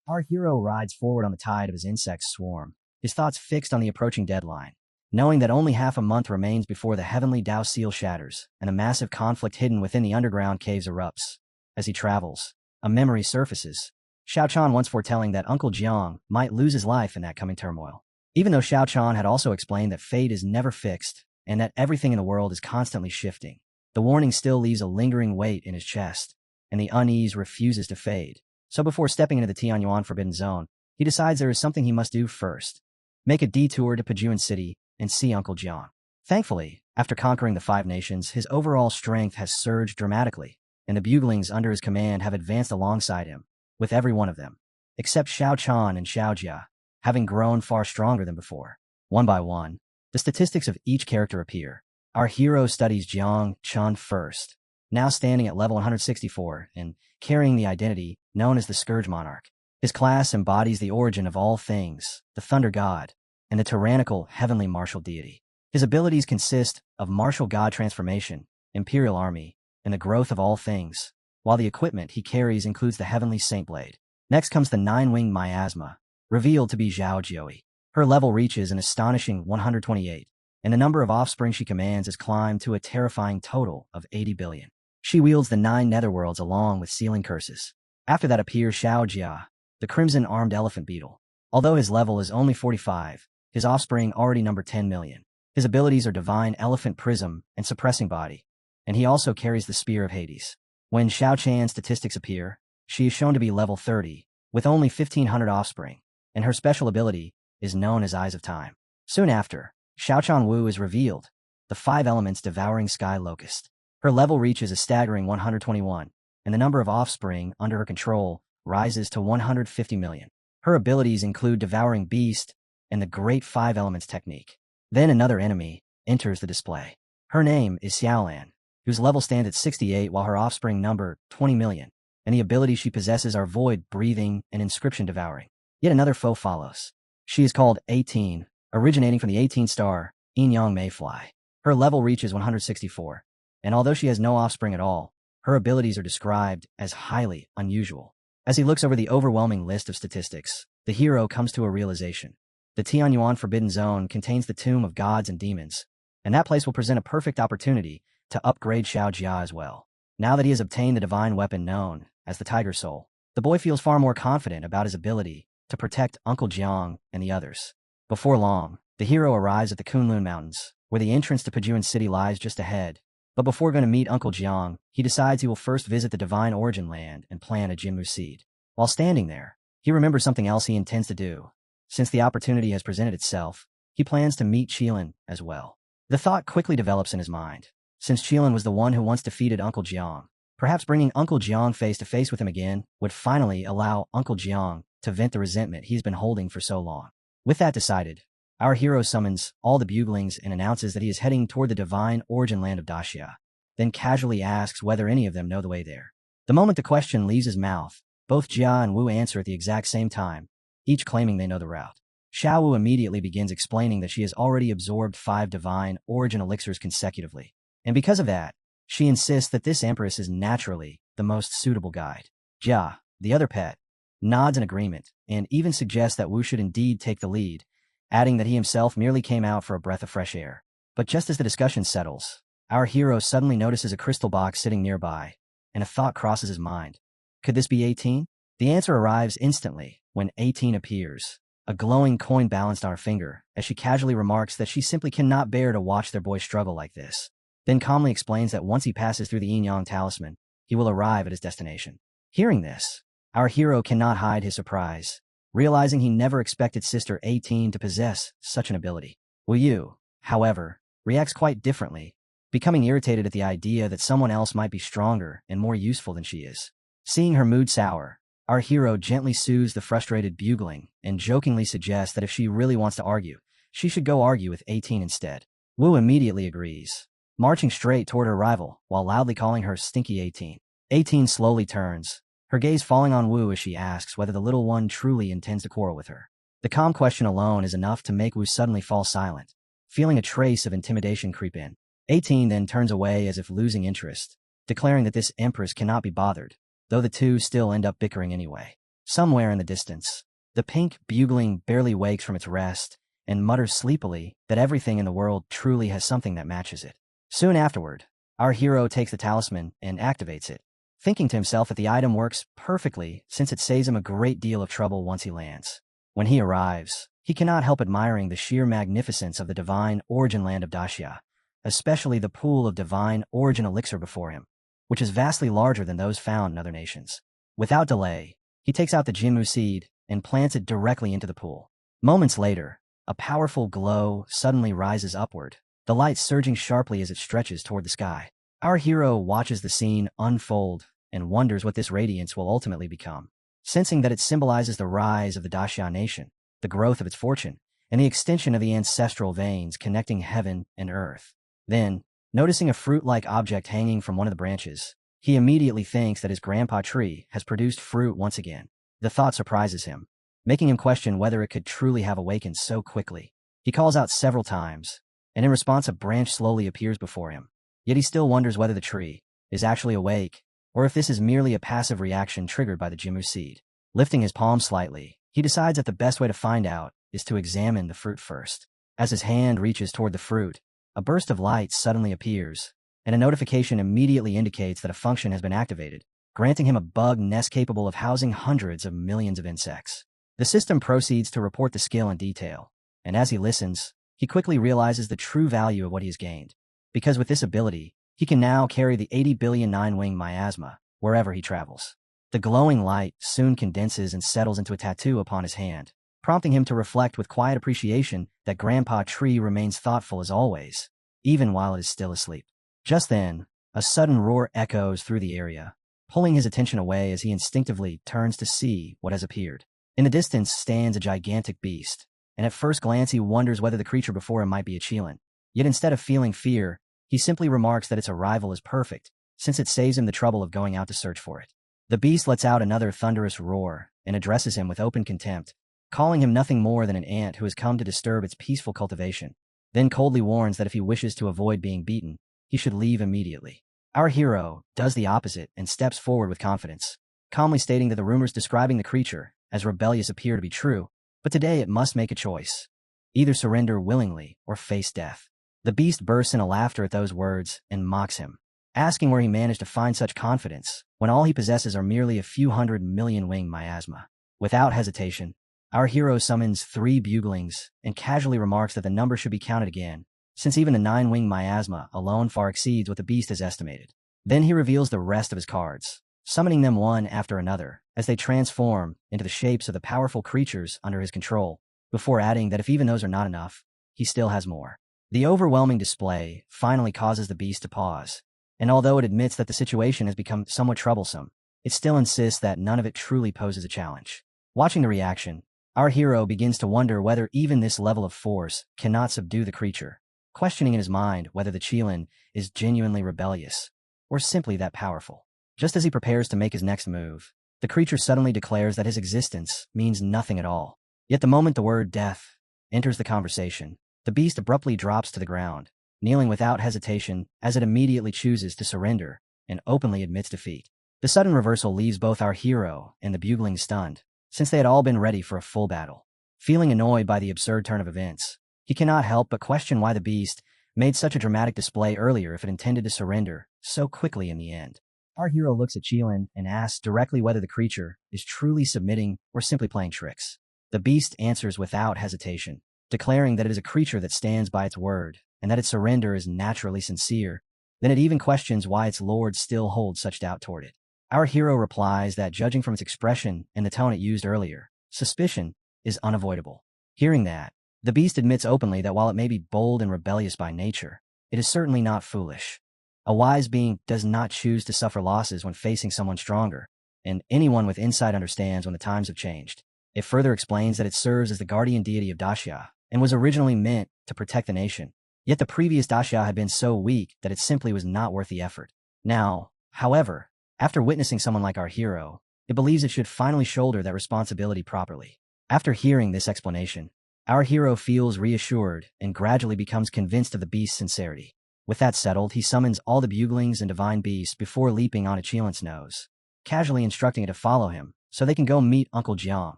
Our hero rides forward on the tide of his insect swarm, his thoughts fixed on the approaching deadline. Knowing that only half a month remains before the heavenly Dao seal shatters and a massive conflict hidden within the underground caves erupts. As he travels, a memory surfaces. Xiaochan once foretelling that Uncle Jiang might lose his life in that coming turmoil. Even though Xiaochan had also explained that fate is never fixed and that everything in the world is constantly shifting, the warning still leaves a lingering weight in his chest, and the unease refuses to fade. So before stepping into the Tianyuan Forbidden Zone, he decides there is something he must do first. Make a detour to Pajuan City and see Uncle Jiang. Thankfully, after conquering the 5 nations, his overall strength has surged dramatically, and the buglings under his command have advanced alongside him, with every one of them, except Xiaochan and Xiaojia, having grown far stronger than before. One by one, the statistics of each character appear. Our hero studies Jiang Chun first, now standing at level 164 and carrying the identity known as the Scourge Monarch. His class embodies the origin of all things, the Thunder God, and the tyrannical heavenly martial deity. His abilities consist of martial god transformation, imperial army, and the growth of all things, while the equipment he carries includes the heavenly saint blade. Next comes the 9-winged miasma, revealed to be Zhao Jiui. Her level reaches an astonishing 128, and the number of offspring she commands has climbed to a terrifying total of 80 billion. She wields the 9 netherworlds along with sealing curses. After that appears Xiaojia, the crimson-armed elephant beetle. Although his level is only 45, his offspring already number 10 million. His abilities are Divine Elephant Prism and Suppressing Body, and he also carries the Spear of Hades. When Xiaochan's statistics appear, she is shown to be level 30, with only 1,500 offspring, and her special ability is known as Eyes of Time. Soon after, Xiaochan Wu is revealed, the 5 elements devouring sky locust. Her level reaches a staggering 121, and the number of offspring under her control rises to 150 million. Her abilities include Devouring Beast and the Great 5 Elements technique. Then another enemy enters the display. Her name is Xiaolan, whose level stands at 68 while her offspring number 20 million, and the abilities she possesses are Void Breathing and Inscription Devouring. Yet another foe follows. She is called 18, originating from the 18-star Yin-Yang Mayfly. Her level reaches 164, and although she has no offspring at all, her abilities are described as highly unusual. As he looks over the overwhelming list of statistics, the hero comes to a realization. The Tianyuan Forbidden Zone contains the Tomb of Gods and Demons, and that place will present a perfect opportunity to upgrade Xiaojia as well. Now that he has obtained the divine weapon known as the Tiger Soul, the boy feels far more confident about his ability to protect Uncle Jiang and the others. Before long, the hero arrives at the Kunlun Mountains, where the entrance to Pajuan City lies just ahead. But before going to meet Uncle Jiang, he decides he will first visit the Divine Origin Land and plant a Jinmu seed. While standing there, he remembers something else he intends to do. Since the opportunity has presented itself, he plans to meet Qilin as well. The thought quickly develops in his mind. Since Qilin was the one who once defeated Uncle Jiang, perhaps bringing Uncle Jiang face to face with him again would finally allow Uncle Jiang to vent the resentment he's been holding for so long. With that decided, our hero summons all the buglings and announces that he is heading toward the divine origin land of Daxia, then casually asks whether any of them know the way there. The moment the question leaves his mouth, both Jia and Wu answer at the exact same time, each claiming they know the route. Xiao Wu immediately begins explaining that she has already absorbed 5 divine origin elixirs consecutively, and because of that, she insists that this empress is naturally the most suitable guide. Jia, the other pet, nods in agreement and even suggests that Wu should indeed take the lead, adding that he himself merely came out for a breath of fresh air. But just as the discussion settles, our hero suddenly notices a crystal box sitting nearby, and a thought crosses his mind. Could this be 18? The answer arrives instantly when 18 appears, a glowing coin balanced on her finger, as she casually remarks that she simply cannot bear to watch their boy struggle like this, then calmly explains that once he passes through the Yin-Yang talisman, he will arrive at his destination. Hearing this, our hero cannot hide his surprise. realizing he never expected Sister 18 to possess such an ability. Wu Yu, however, reacts quite differently, becoming irritated at the idea that someone else might be stronger and more useful than she is. Seeing her mood sour, our hero gently soothes the frustrated bugling and jokingly suggests that if she really wants to argue, she should go argue with 18 instead. Wu immediately agrees, marching straight toward her rival while loudly calling her Stinky 18. 18 slowly turns, her gaze falling on Wu as she asks whether the little one truly intends to quarrel with her. The calm question alone is enough to make Wu suddenly fall silent, feeling a trace of intimidation creep in. 18 then turns away as if losing interest, declaring that this empress cannot be bothered, though the two still end up bickering anyway. Somewhere in the distance, the pink bugling barely wakes from its rest and mutters sleepily that everything in the world truly has something that matches it. Soon afterward, our hero takes the talisman and activates it, thinking to himself that the item works perfectly since it saves him a great deal of trouble once he lands. When he arrives, he cannot help admiring the sheer magnificence of the divine origin land of Daxia, especially the pool of divine origin elixir before him, which is vastly larger than those found in other nations. Without delay, he takes out the Jinmu seed and plants it directly into the pool. Moments later, a powerful glow suddenly rises upward, the light surging sharply as it stretches toward the sky. Our hero watches the scene unfold and wonders what this radiance will ultimately become, sensing that it symbolizes the rise of the Daxia nation, the growth of its fortune, and the extension of the ancestral veins connecting heaven and earth. Then, noticing a fruit-like object hanging from one of the branches, he immediately thinks that his grandpa tree has produced fruit once again. The thought surprises him, making him question whether it could truly have awakened so quickly. He calls out several times, and in response a branch slowly appears before him. Yet he still wonders whether the tree is actually awake, or if this is merely a passive reaction triggered by the Jimu seed. Lifting his palm slightly, he decides that the best way to find out is to examine the fruit first. As his hand reaches toward the fruit, a burst of light suddenly appears, and a notification immediately indicates that a function has been activated, granting him a bug nest capable of housing hundreds of millions of insects. The system proceeds to report the skill in detail, and as he listens, he quickly realizes the true value of what he has gained, because with this ability, he can now carry the 80 billion nine-wing miasma wherever he travels. The glowing light soon condenses and settles into a tattoo upon his hand, prompting him to reflect with quiet appreciation that Grandpa Tree remains thoughtful as always, even while it is still asleep. Just then, a sudden roar echoes through the area, pulling his attention away as he instinctively turns to see what has appeared. In the distance stands a gigantic beast, and at first glance he wonders whether the creature before him might be a Qilin. Yet instead of feeling fear, he simply remarks that its arrival is perfect, since it saves him the trouble of going out to search for it. The beast lets out another thunderous roar and addresses him with open contempt, calling him nothing more than an ant who has come to disturb its peaceful cultivation, then coldly warns that if he wishes to avoid being beaten, he should leave immediately. Our hero does the opposite and steps forward with confidence, calmly stating that the rumors describing the creature as rebellious appear to be true, but today it must make a choice. Either surrender willingly or face death. The beast bursts into laughter at those words and mocks him, asking where he managed to find such confidence when all he possesses are merely a few 100 million wing miasma. Without hesitation, our hero summons 3 buglings and casually remarks that the number should be counted again, since even the 9-wing miasma alone far exceeds what the beast has estimated. Then he reveals the rest of his cards, summoning them one after another as they transform into the shapes of the powerful creatures under his control, before adding that if even those are not enough, he still has more. The overwhelming display finally causes the beast to pause, and although it admits that the situation has become somewhat troublesome, it still insists that none of it truly poses a challenge. Watching the reaction, our hero begins to wonder whether even this level of force cannot subdue the creature, questioning in his mind whether the Qilin is genuinely rebellious, or simply that powerful. Just as he prepares to make his next move, the creature suddenly declares that his existence means nothing at all. Yet the moment the word death enters the conversation, the beast abruptly drops to the ground, kneeling without hesitation as it immediately chooses to surrender and openly admits defeat. The sudden reversal leaves both our hero and the bugling stunned, since they had all been ready for a full battle. Feeling annoyed by the absurd turn of events, he cannot help but question why the beast made such a dramatic display earlier if it intended to surrender so quickly in the end. Our hero looks at Qilin and asks directly whether the creature is truly submitting or simply playing tricks. The beast answers without hesitation, declaring that it is a creature that stands by its word and that its surrender is naturally sincere. Then it even questions why its lord still holds such doubt toward it. Our hero replies that judging from its expression and the tone it used earlier, suspicion is unavoidable. Hearing that, the beast admits openly that while it may be bold and rebellious by nature, it is certainly not foolish. A wise being does not choose to suffer losses when facing someone stronger, and anyone with insight understands when the times have changed. It further explains that it serves as the guardian deity of Daxia, and was originally meant to protect the nation. Yet the previous Daxia had been so weak that it simply was not worth the effort. Now, however, after witnessing someone like our hero, it believes it should finally shoulder that responsibility properly. After hearing this explanation, our hero feels reassured and gradually becomes convinced of the beast's sincerity. With that settled, he summons all the buglings and divine beasts before leaping on Achilant's nose, casually instructing it to follow him so they can go meet Uncle Jiang,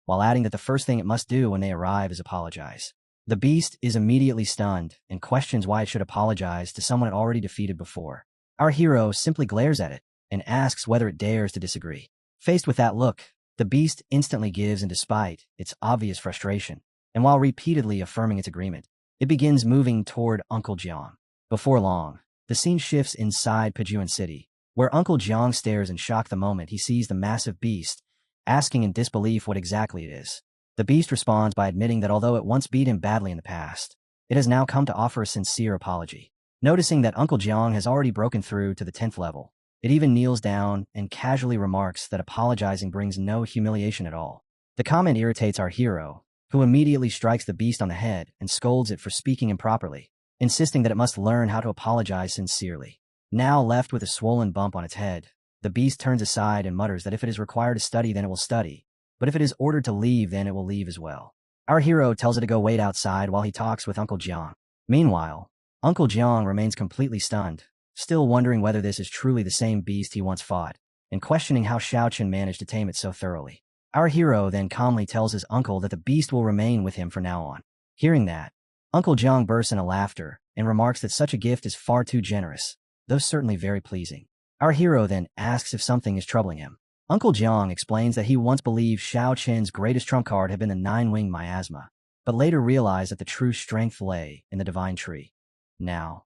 while adding that the first thing it must do when they arrive is apologize. The beast is immediately stunned and questions why it should apologize to someone it already defeated before. Our hero simply glares at it and asks whether it dares to disagree. Faced with that look, the beast instantly gives in despite its obvious frustration, and while repeatedly affirming its agreement, it begins moving toward Uncle Jiang. Before long, the scene shifts inside Pejuan City, where Uncle Jiang stares in shock the moment he sees the massive beast, asking in disbelief what exactly it is. The beast responds by admitting that although it once beat him badly in the past, it has now come to offer a sincere apology. Noticing that Uncle Jiang has already broken through to the 10th level, it even kneels down and casually remarks that apologizing brings no humiliation at all. The comment irritates our hero, who immediately strikes the beast on the head and scolds it for speaking improperly, insisting that it must learn how to apologize sincerely. Now left with a swollen bump on its head, the beast turns aside and mutters that if it is required to study, then it will study, but if it is ordered to leave, then it will leave as well. Our hero tells it to go wait outside while he talks with Uncle Jiang. Meanwhile, Uncle Jiang remains completely stunned, still wondering whether this is truly the same beast he once fought, and questioning how Xiao Chen managed to tame it so thoroughly. Our hero then calmly tells his uncle that the beast will remain with him from now on. Hearing that, Uncle Jiang bursts into laughter and remarks that such a gift is far too generous, though certainly very pleasing. Our hero then asks if something is troubling him. Uncle Jiang explains that he once believed Xiao Chen's greatest trump card had been the nine-wing miasma, but later realized that the true strength lay in the divine tree. Now,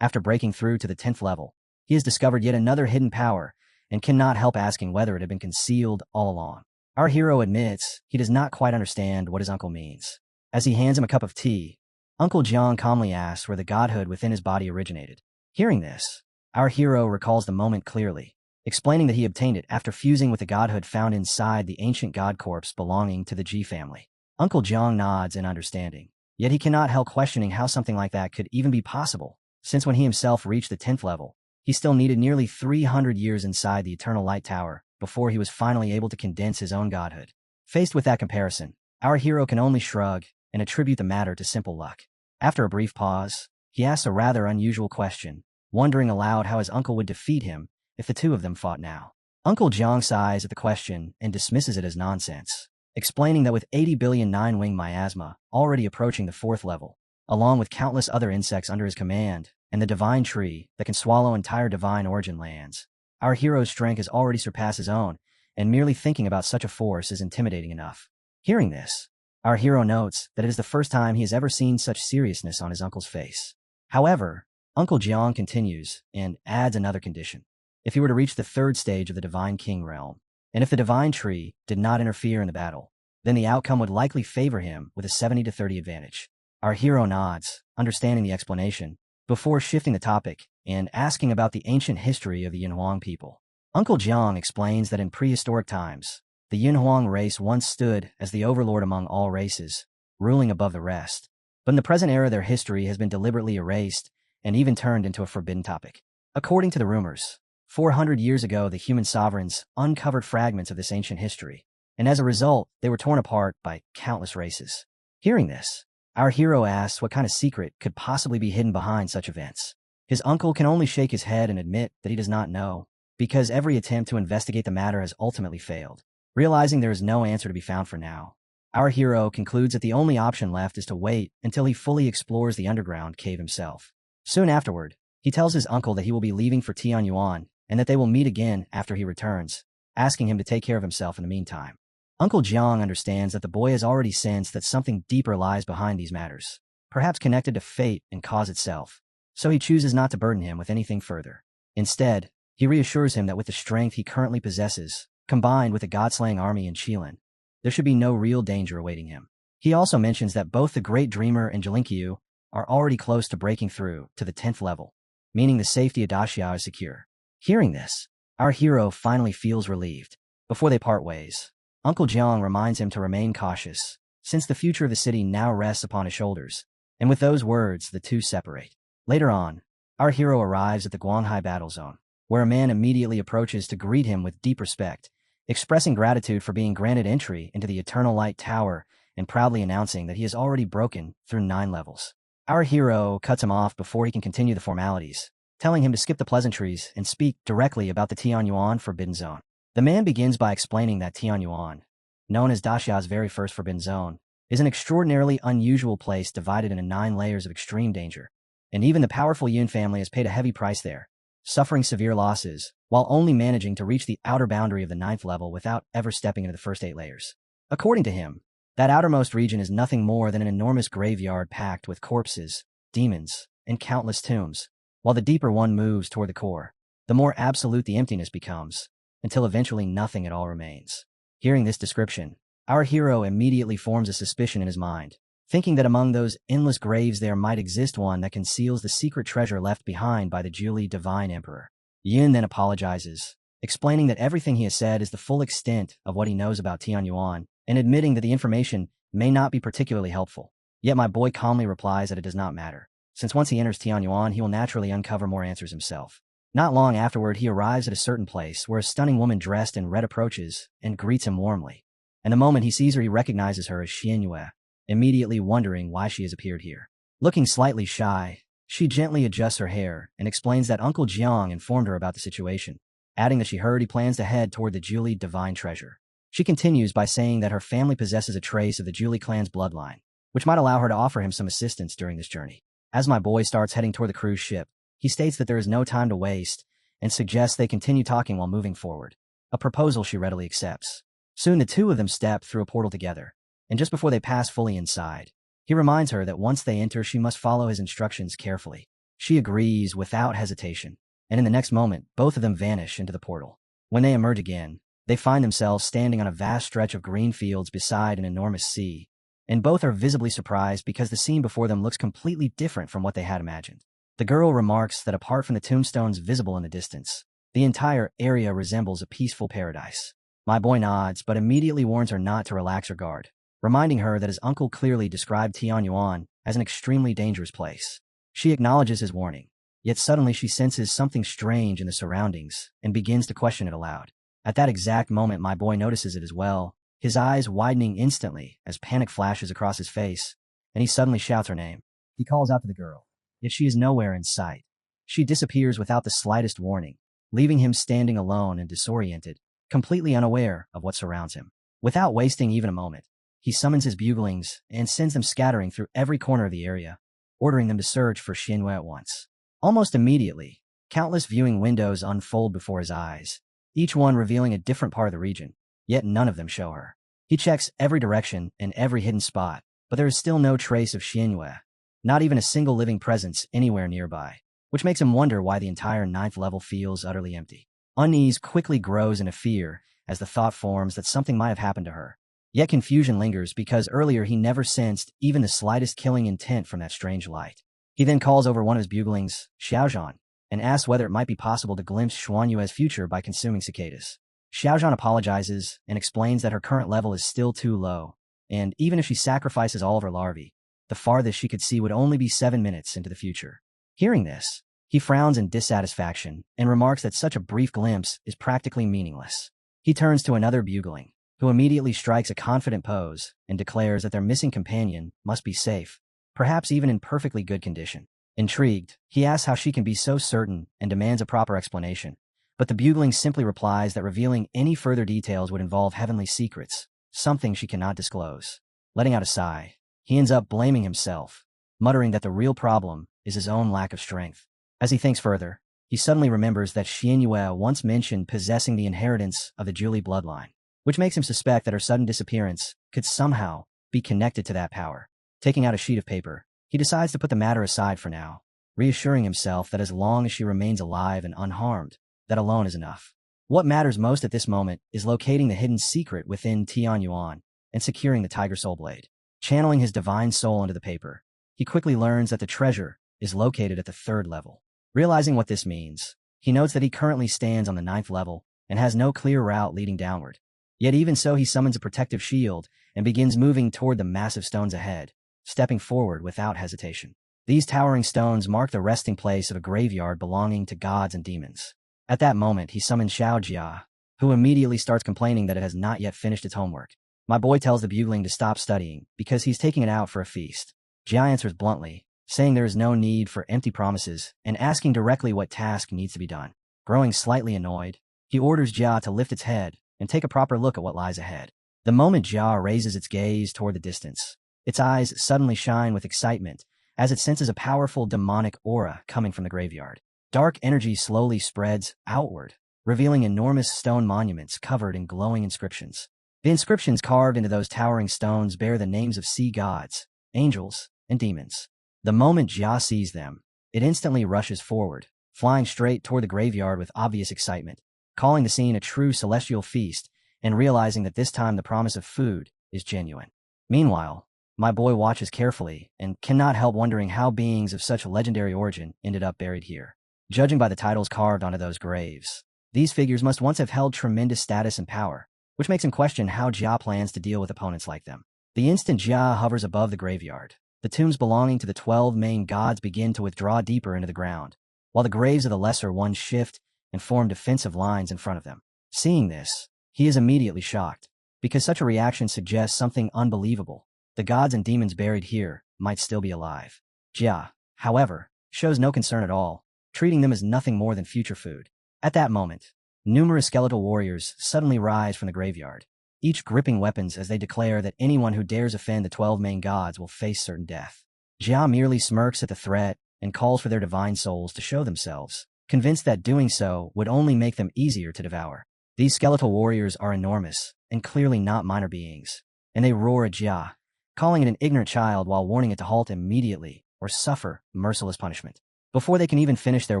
after breaking through to the 10th level, he has discovered yet another hidden power and cannot help asking whether it had been concealed all along. Our hero admits he does not quite understand what his uncle means. As he hands him a cup of tea, Uncle Jiang calmly asks where the godhood within his body originated. Hearing this, our hero recalls the moment clearly, explaining that he obtained it after fusing with the godhood found inside the ancient god corpse belonging to the Ji family. Uncle Jiang nods in understanding, yet he cannot help questioning how something like that could even be possible, since when he himself reached the 10th level, he still needed nearly 300 years inside the Eternal Light Tower before he was finally able to condense his own godhood. Faced with that comparison, our hero can only shrug and attribute the matter to simple luck. After a brief pause, he asks a rather unusual question, wondering aloud how his uncle would defeat him if the two of them fought now. Uncle Jiang sighs at the question and dismisses it as nonsense, explaining that with 80 billion nine-wing miasma already approaching the 4th level, along with countless other insects under his command, and the divine tree that can swallow entire divine origin lands, our hero's strength has already surpassed his own, and merely thinking about such a force is intimidating enough. Hearing this, our hero notes that it is the first time he has ever seen such seriousness on his uncle's face. However, Uncle Jiang continues and adds another condition. If he were to reach the 3rd stage of the Divine King realm, and if the divine tree did not interfere in the battle, then the outcome would likely favor him with a 70-30 advantage. Our hero nods, understanding the explanation, before shifting the topic and asking about the ancient history of the Yunhuang people. Uncle Jiang explains that in prehistoric times, the Yunhuang race once stood as the overlord among all races, ruling above the rest. But in the present era, their history has been deliberately erased and even turned into a forbidden topic. According to the rumors, 400 years ago, the human sovereigns uncovered fragments of this ancient history, and as a result, they were torn apart by countless races. Hearing this, our hero asks what kind of secret could possibly be hidden behind such events. His uncle can only shake his head and admit that he does not know, because every attempt to investigate the matter has ultimately failed. Realizing there is no answer to be found for now, our hero concludes that the only option left is to wait until he fully explores the underground cave himself. Soon afterward, he tells his uncle that he will be leaving for Tianyuan and that they will meet again after he returns, asking him to take care of himself in the meantime. Uncle Jiang understands that the boy has already sensed that something deeper lies behind these matters, perhaps connected to fate and cause itself, so he chooses not to burden him with anything further. Instead, he reassures him that with the strength he currently possesses, combined with the god-slaying army in Qilin, there should be no real danger awaiting him. He also mentions that both the Great Dreamer and Jalinkyu are already close to breaking through to the 10th level, meaning the safety of Daxia is secure. Hearing this, our hero finally feels relieved. Before they part ways, Uncle Jiang reminds him to remain cautious, since the future of the city now rests upon his shoulders, and with those words, the two separate. Later on, our hero arrives at the Guanghai battle zone, where a man immediately approaches to greet him with deep respect, expressing gratitude for being granted entry into the Eternal Light Tower and proudly announcing that he has already broken through 9 levels. Our hero cuts him off before he can continue the formalities, telling him to skip the pleasantries and speak directly about the Tianyuan Forbidden Zone. The man begins by explaining that Tianyuan, known as Daxia's very first Forbidden Zone, is an extraordinarily unusual place divided into 9 layers of extreme danger, and even the powerful Yun family has paid a heavy price there, suffering severe losses, while only managing to reach the outer boundary of the 9th level without ever stepping into the first 8 layers. According to him, that outermost region is nothing more than an enormous graveyard packed with corpses, demons, and countless tombs, while the deeper one moves toward the core, the more absolute the emptiness becomes, until eventually nothing at all remains. Hearing this description, our hero immediately forms a suspicion in his mind, thinking that among those endless graves there might exist one that conceals the secret treasure left behind by the Julie Divine Emperor. Yin then apologizes, explaining that everything he has said is the full extent of what he knows about Tianyuan, and admitting that the information may not be particularly helpful. Yet my boy calmly replies that it does not matter, since once he enters Tianyuan he will naturally uncover more answers himself. Not long afterward he arrives at a certain place where a stunning woman dressed in red approaches and greets him warmly. And the moment he sees her he recognizes her as Xianyue, immediately wondering why she has appeared here. Looking slightly shy, she gently adjusts her hair and explains that Uncle Jiang informed her about the situation, adding that she heard he plans to head toward the Julie Divine Treasure. She continues by saying that her family possesses a trace of the Julie clan's bloodline, which might allow her to offer him some assistance during this journey. As my boy starts heading toward the cruise ship, he states that there is no time to waste and suggests they continue talking while moving forward, a proposal she readily accepts. Soon the two of them step through a portal together, and just before they pass fully inside, he reminds her that once they enter she must follow his instructions carefully. She agrees without hesitation, and in the next moment both of them vanish into the portal. When they emerge again, they find themselves standing on a vast stretch of green fields beside an enormous sea, and both are visibly surprised because the scene before them looks completely different from what they had imagined. The girl remarks that apart from the tombstones visible in the distance, the entire area resembles a peaceful paradise. My boy nods but immediately warns her not to relax her guard, reminding her that his uncle clearly described Tianyuan as an extremely dangerous place. She acknowledges his warning, yet suddenly she senses something strange in the surroundings and begins to question it aloud. At that exact moment my boy notices it as well, his eyes widening instantly as panic flashes across his face, and he suddenly shouts her name. He calls out to the girl, yet she is nowhere in sight. She disappears without the slightest warning, leaving him standing alone and disoriented, completely unaware of what surrounds him. Without wasting even a moment, he summons his buglings and sends them scattering through every corner of the area, ordering them to search for Xianyue at once. Almost immediately, countless viewing windows unfold before his eyes, each one revealing a different part of the region, yet none of them show her. He checks every direction and every hidden spot, but there is still no trace of Xianyue, not even a single living presence anywhere nearby, which makes him wonder why the entire 9th level feels utterly empty. Unease quickly grows into fear as the thought forms that something might have happened to her. Yet confusion lingers because earlier he never sensed even the slightest killing intent from that strange light. He then calls over one of his buglings, Xiaozhan, and asks whether it might be possible to glimpse Xuanyue's future by consuming cicadas. Xiaozhan apologizes and explains that her current level is still too low, and even if she sacrifices all of her larvae, the farthest she could see would only be 7 minutes into the future. Hearing this, he frowns in dissatisfaction and remarks that such a brief glimpse is practically meaningless. He turns to another bugling, who immediately strikes a confident pose and declares that their missing companion must be safe, perhaps even in perfectly good condition. Intrigued, he asks how she can be so certain and demands a proper explanation, but the bugling simply replies that revealing any further details would involve heavenly secrets, something she cannot disclose. Letting out a sigh, he ends up blaming himself, muttering that the real problem is his own lack of strength. As he thinks further, he suddenly remembers that Xianyue once mentioned possessing the inheritance of the Julie bloodline, which makes him suspect that her sudden disappearance could somehow be connected to that power. Taking out a sheet of paper, he decides to put the matter aside for now, reassuring himself that as long as she remains alive and unharmed, that alone is enough. What matters most at this moment is locating the hidden secret within Tianyuan, and securing the tiger soul blade. Channeling his divine soul into the paper, he quickly learns that the treasure is located at the 3rd level. Realizing what this means, he notes that he currently stands on the 9th level and has no clear route leading downward. Yet even so, he summons a protective shield and begins moving toward the massive stones ahead, stepping forward without hesitation. These towering stones mark the resting place of a graveyard belonging to gods and demons. At that moment, he summons Xiao Jia, who immediately starts complaining that it has not yet finished its homework. My boy tells the bugling to stop studying because he's taking it out for a feast. Jia answers bluntly, saying there is no need for empty promises and asking directly what task needs to be done. Growing slightly annoyed, he orders Jia to lift its head and take a proper look at what lies ahead. The moment Jia raises its gaze toward the distance, its eyes suddenly shine with excitement as it senses a powerful demonic aura coming from the graveyard. Dark energy slowly spreads outward, revealing enormous stone monuments covered in glowing inscriptions. The inscriptions carved into those towering stones bear the names of sea gods, angels, and demons. The moment Jia sees them, it instantly rushes forward, flying straight toward the graveyard with obvious excitement, calling the scene a true celestial feast and realizing that this time the promise of food is genuine. Meanwhile, my boy watches carefully and cannot help wondering how beings of such legendary origin ended up buried here. Judging by the titles carved onto those graves, these figures must once have held tremendous status and power, which makes him question how Jia plans to deal with opponents like them. The instant Jia hovers above the graveyard, the tombs belonging to the 12 main gods begin to withdraw deeper into the ground, while the graves of the lesser ones shift and form defensive lines in front of them. Seeing this, he is immediately shocked, because such a reaction suggests something unbelievable. The gods and demons buried here might still be alive. Jia, however, shows no concern at all, treating them as nothing more than future food. At that moment, numerous skeletal warriors suddenly rise from the graveyard, each gripping weapons as they declare that anyone who dares offend the 12 main gods will face certain death. Jia merely smirks at the threat and calls for their divine souls to show themselves, convinced that doing so would only make them easier to devour. These skeletal warriors are enormous and clearly not minor beings, and they roar at Jia, calling it an ignorant child while warning it to halt immediately or suffer merciless punishment. Before they can even finish their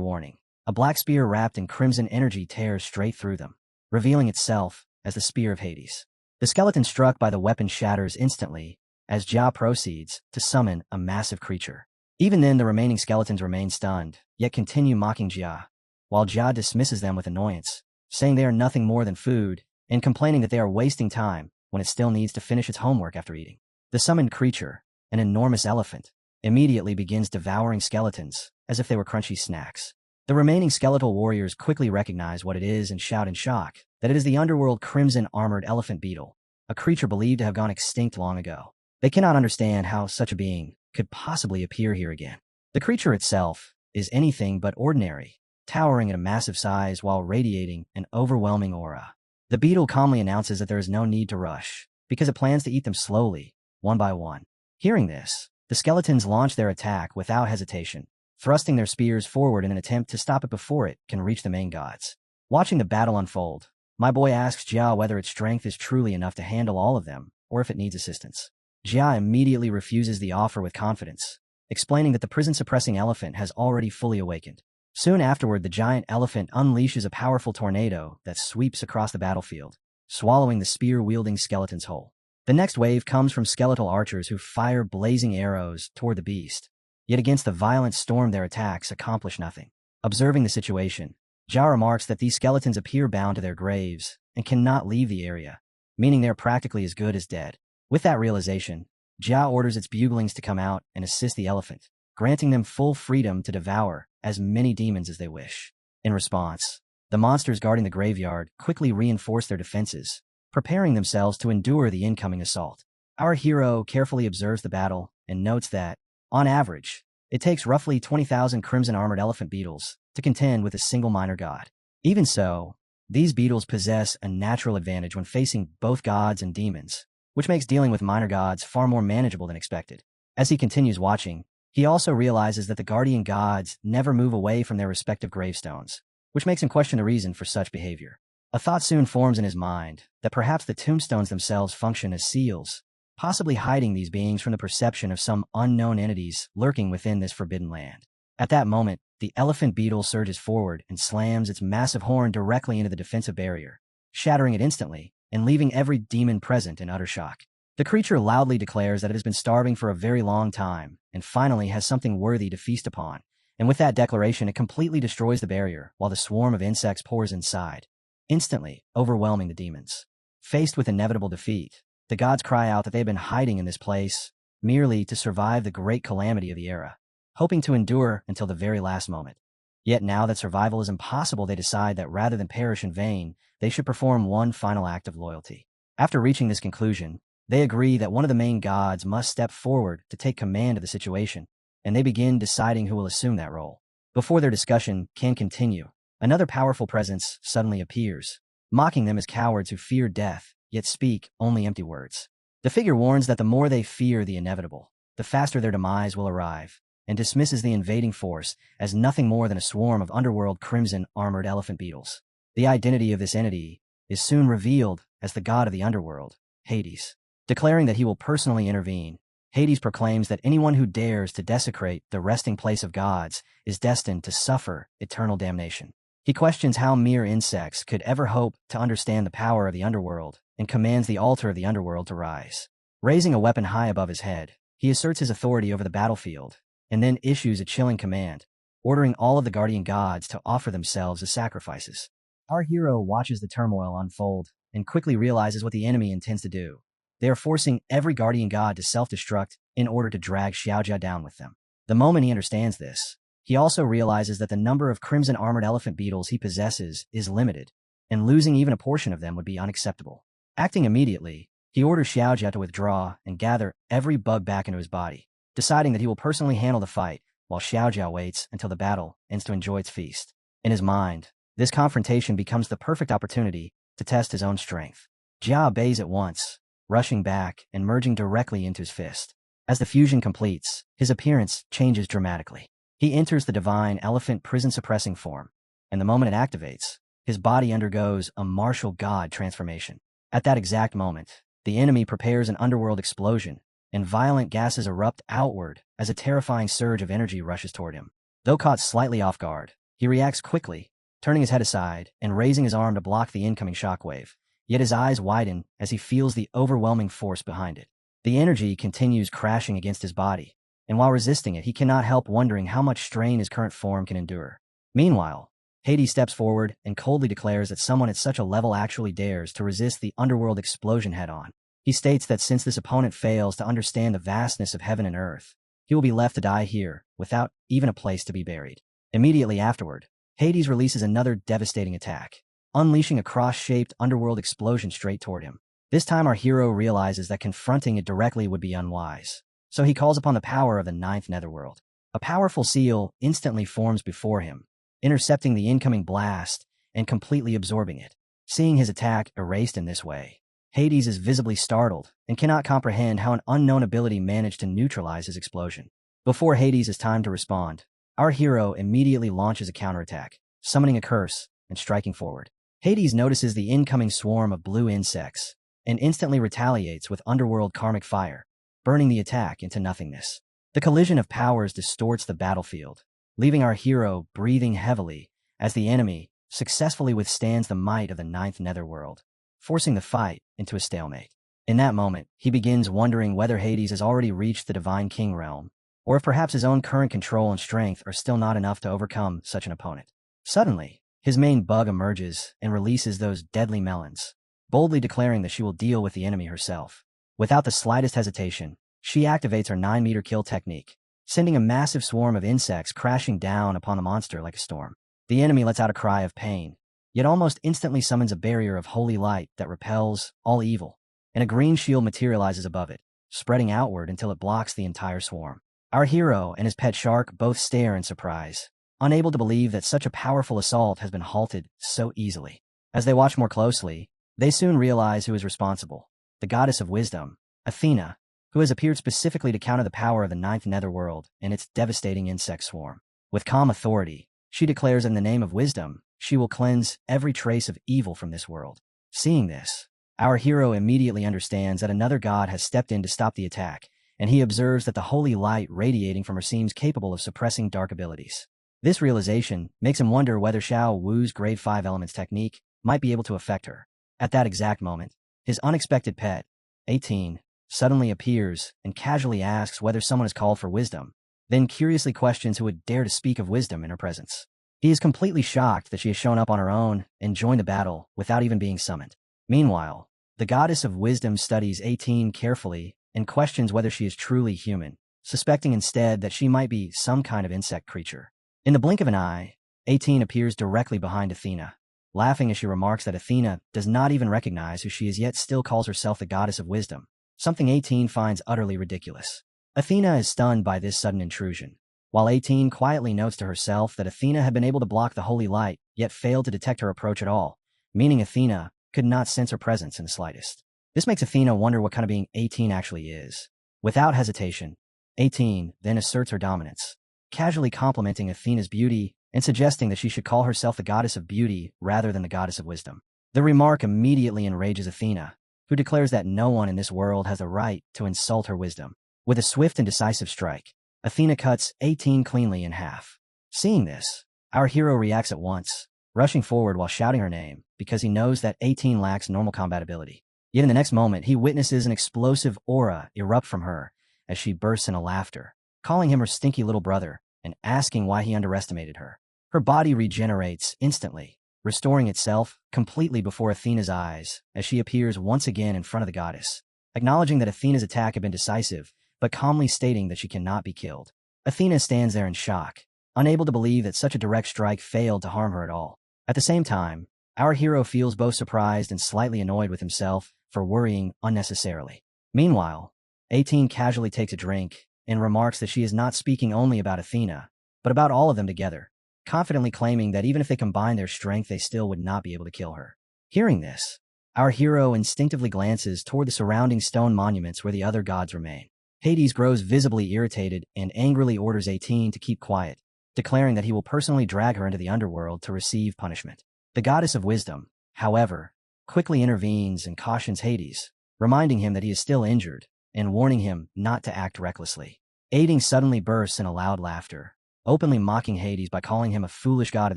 warning, a black spear wrapped in crimson energy tears straight through them, revealing itself as the Spear of Hades. The skeleton struck by the weapon shatters instantly as Jia proceeds to summon a massive creature. Even then, the remaining skeletons remain stunned, yet continue mocking Jia, while Jia dismisses them with annoyance, saying they are nothing more than food and complaining that they are wasting time when it still needs to finish its homework after eating. The summoned creature, an enormous elephant, immediately begins devouring skeletons as if they were crunchy snacks. The remaining skeletal warriors quickly recognize what it is and shout in shock that it is the underworld crimson-armored elephant beetle, a creature believed to have gone extinct long ago. They cannot understand how such a being could possibly appear here again. The creature itself is anything but ordinary, towering at a massive size while radiating an overwhelming aura. The beetle calmly announces that there is no need to rush, because it plans to eat them slowly, one by one. Hearing this, the skeletons launch their attack without hesitation, thrusting their spears forward in an attempt to stop it before it can reach the main gods. Watching the battle unfold, my boy asks Jia whether its strength is truly enough to handle all of them, or if it needs assistance. Jia immediately refuses the offer with confidence, explaining that the prison-suppressing elephant has already fully awakened. Soon afterward, the giant elephant unleashes a powerful tornado that sweeps across the battlefield, swallowing the spear-wielding skeletons whole. The next wave comes from skeletal archers who fire blazing arrows toward the beast, yet against the violent storm their attacks accomplish nothing. Observing the situation, Jia remarks that these skeletons appear bound to their graves and cannot leave the area, meaning they are practically as good as dead. With that realization, Jia orders its buglings to come out and assist the elephant, granting them full freedom to devour as many demons as they wish. In response, the monsters guarding the graveyard quickly reinforce their defenses, preparing themselves to endure the incoming assault. Our hero carefully observes the battle and notes that, on average, it takes roughly 20,000 crimson-armored elephant beetles to contend with a single minor god. Even so, these beetles possess a natural advantage when facing both gods and demons, which makes dealing with minor gods far more manageable than expected. As he continues watching, he also realizes that the guardian gods never move away from their respective gravestones, which makes him question the reason for such behavior. A thought soon forms in his mind that perhaps the tombstones themselves function as seals, possibly hiding these beings from the perception of some unknown entities lurking within this forbidden land. At that moment, the elephant beetle surges forward and slams its massive horn directly into the defensive barrier, shattering it instantly and leaving every demon present in utter shock. The creature loudly declares that it has been starving for a very long time and finally has something worthy to feast upon. And with that declaration, it completely destroys the barrier while the swarm of insects pours inside, instantly overwhelming the demons. Faced with inevitable defeat, the gods cry out that they have been hiding in this place merely to survive the great calamity of the era, hoping to endure until the very last moment. Yet now that survival is impossible, they decide that rather than perish in vain, they should perform one final act of loyalty. After reaching this conclusion, they agree that one of the main gods must step forward to take command of the situation, and they begin deciding who will assume that role. Before their discussion can continue, another powerful presence suddenly appears, mocking them as cowards who fear death, yet speak only empty words. The figure warns that the more they fear the inevitable, the faster their demise will arrive, and dismisses the invading force as nothing more than a swarm of underworld crimson armored elephant beetles. The identity of this entity is soon revealed as the god of the underworld, Hades. Declaring that he will personally intervene, Hades proclaims that anyone who dares to desecrate the resting place of gods is destined to suffer eternal damnation. He questions how mere insects could ever hope to understand the power of the underworld and commands the altar of the underworld to rise. Raising a weapon high above his head, he asserts his authority over the battlefield and then issues a chilling command, ordering all of the guardian gods to offer themselves as sacrifices. Our hero watches the turmoil unfold and quickly realizes what the enemy intends to do. They are forcing every guardian god to self-destruct in order to drag Xiaojia down with them. The moment he understands this, he also realizes that the number of crimson armored elephant beetles he possesses is limited, and losing even a portion of them would be unacceptable. Acting immediately, he orders Xiaojia to withdraw and gather every bug back into his body, deciding that he will personally handle the fight while Xiaojia waits until the battle ends to enjoy its feast. In his mind, this confrontation becomes the perfect opportunity to test his own strength. Jia obeys at once, rushing back and merging directly into his fist. As the fusion completes, his appearance changes dramatically. He enters the divine elephant prison-suppressing form, and the moment it activates, his body undergoes a martial god transformation. At that exact moment, the enemy prepares an underworld explosion, and violent gases erupt outward as a terrifying surge of energy rushes toward him. Though caught slightly off guard, he reacts quickly, turning his head aside and raising his arm to block the incoming shockwave. Yet his eyes widen as he feels the overwhelming force behind it. The energy continues crashing against his body, and while resisting it, he cannot help wondering how much strain his current form can endure. Meanwhile, Hades steps forward and coldly declares that someone at such a level actually dares to resist the underworld explosion head-on. He states that since this opponent fails to understand the vastness of heaven and earth, he will be left to die here, without even a place to be buried. Immediately afterward, Hades releases another devastating attack, unleashing a cross-shaped underworld explosion straight toward him. This time our hero realizes that confronting it directly would be unwise, so he calls upon the power of the ninth netherworld. A powerful seal instantly forms before him, intercepting the incoming blast and completely absorbing it. Seeing his attack erased in this way, Hades is visibly startled and cannot comprehend how an unknown ability managed to neutralize his explosion. Before Hades has time to respond, our hero immediately launches a counterattack, summoning a curse and striking forward. Hades notices the incoming swarm of blue insects and instantly retaliates with underworld karmic fire, burning the attack into nothingness. The collision of powers distorts the battlefield, leaving our hero breathing heavily as the enemy successfully withstands the might of the ninth netherworld, forcing the fight into a stalemate. In that moment, he begins wondering whether Hades has already reached the Divine King realm, or if perhaps his own current control and strength are still not enough to overcome such an opponent. Suddenly, his main bug emerges and releases those deadly melons, boldly declaring that she will deal with the enemy herself. Without the slightest hesitation, she activates her 9-meter kill technique, sending a massive swarm of insects crashing down upon the monster like a storm. The enemy lets out a cry of pain, yet almost instantly summons a barrier of holy light that repels all evil, and a green shield materializes above it, spreading outward until it blocks the entire swarm. Our hero and his pet shark both stare in surprise, unable to believe that such a powerful assault has been halted so easily. As they watch more closely, they soon realize who is responsible: the goddess of wisdom, Athena, who has appeared specifically to counter the power of the ninth netherworld and its devastating insect swarm. With calm authority, she declares in the name of wisdom, she will cleanse every trace of evil from this world. Seeing this, our hero immediately understands that another god has stepped in to stop the attack, and he observes that the holy light radiating from her seems capable of suppressing dark abilities. This realization makes him wonder whether Xiao Wu's grade 5 elements technique might be able to affect her. At that exact moment, his unexpected pet, 18, suddenly appears and casually asks whether someone is called for wisdom, then curiously questions who would dare to speak of wisdom in her presence. He is completely shocked that she has shown up on her own and joined the battle without even being summoned. Meanwhile, the goddess of wisdom studies 18 carefully and questions whether she is truly human, suspecting instead that she might be some kind of insect creature. In the blink of an eye, 18 appears directly behind Athena, laughing as she remarks that Athena does not even recognize who she is yet still calls herself the goddess of wisdom, something 18 finds utterly ridiculous. Athena is stunned by this sudden intrusion, while 18 quietly notes to herself that Athena had been able to block the holy light, yet failed to detect her approach at all, meaning Athena could not sense her presence in the slightest. This makes Athena wonder what kind of being 18 actually is. Without hesitation, 18 then asserts her dominance, casually complimenting Athena's beauty and suggesting that she should call herself the goddess of beauty rather than the goddess of wisdom. The remark immediately enrages Athena, who declares that no one in this world has the right to insult her wisdom. With a swift and decisive strike, Athena cuts 18 cleanly in half. Seeing this, our hero reacts at once, rushing forward while shouting her name because he knows that 18 lacks normal combat ability. Yet in the next moment, he witnesses an explosive aura erupt from her as she bursts into laughter, calling him her stinky little brother and asking why he underestimated her. Her body regenerates instantly, restoring itself completely before Athena's eyes as she appears once again in front of the goddess, acknowledging that Athena's attack had been decisive, but calmly stating that she cannot be killed. Athena stands there in shock, unable to believe that such a direct strike failed to harm her at all. At the same time, our hero feels both surprised and slightly annoyed with himself for worrying unnecessarily. Meanwhile, 18 casually takes a drink and remarks that she is not speaking only about Athena, but about all of them together, confidently claiming that even if they combine their strength, they still would not be able to kill her. Hearing this, our hero instinctively glances toward the surrounding stone monuments where the other gods remain. Hades grows visibly irritated and angrily orders 18 to keep quiet, declaring that he will personally drag her into the underworld to receive punishment. The goddess of wisdom, however, quickly intervenes and cautions Hades, reminding him that he is still injured and warning him not to act recklessly. 18 suddenly bursts in a loud laughter, openly mocking Hades by calling him a foolish god of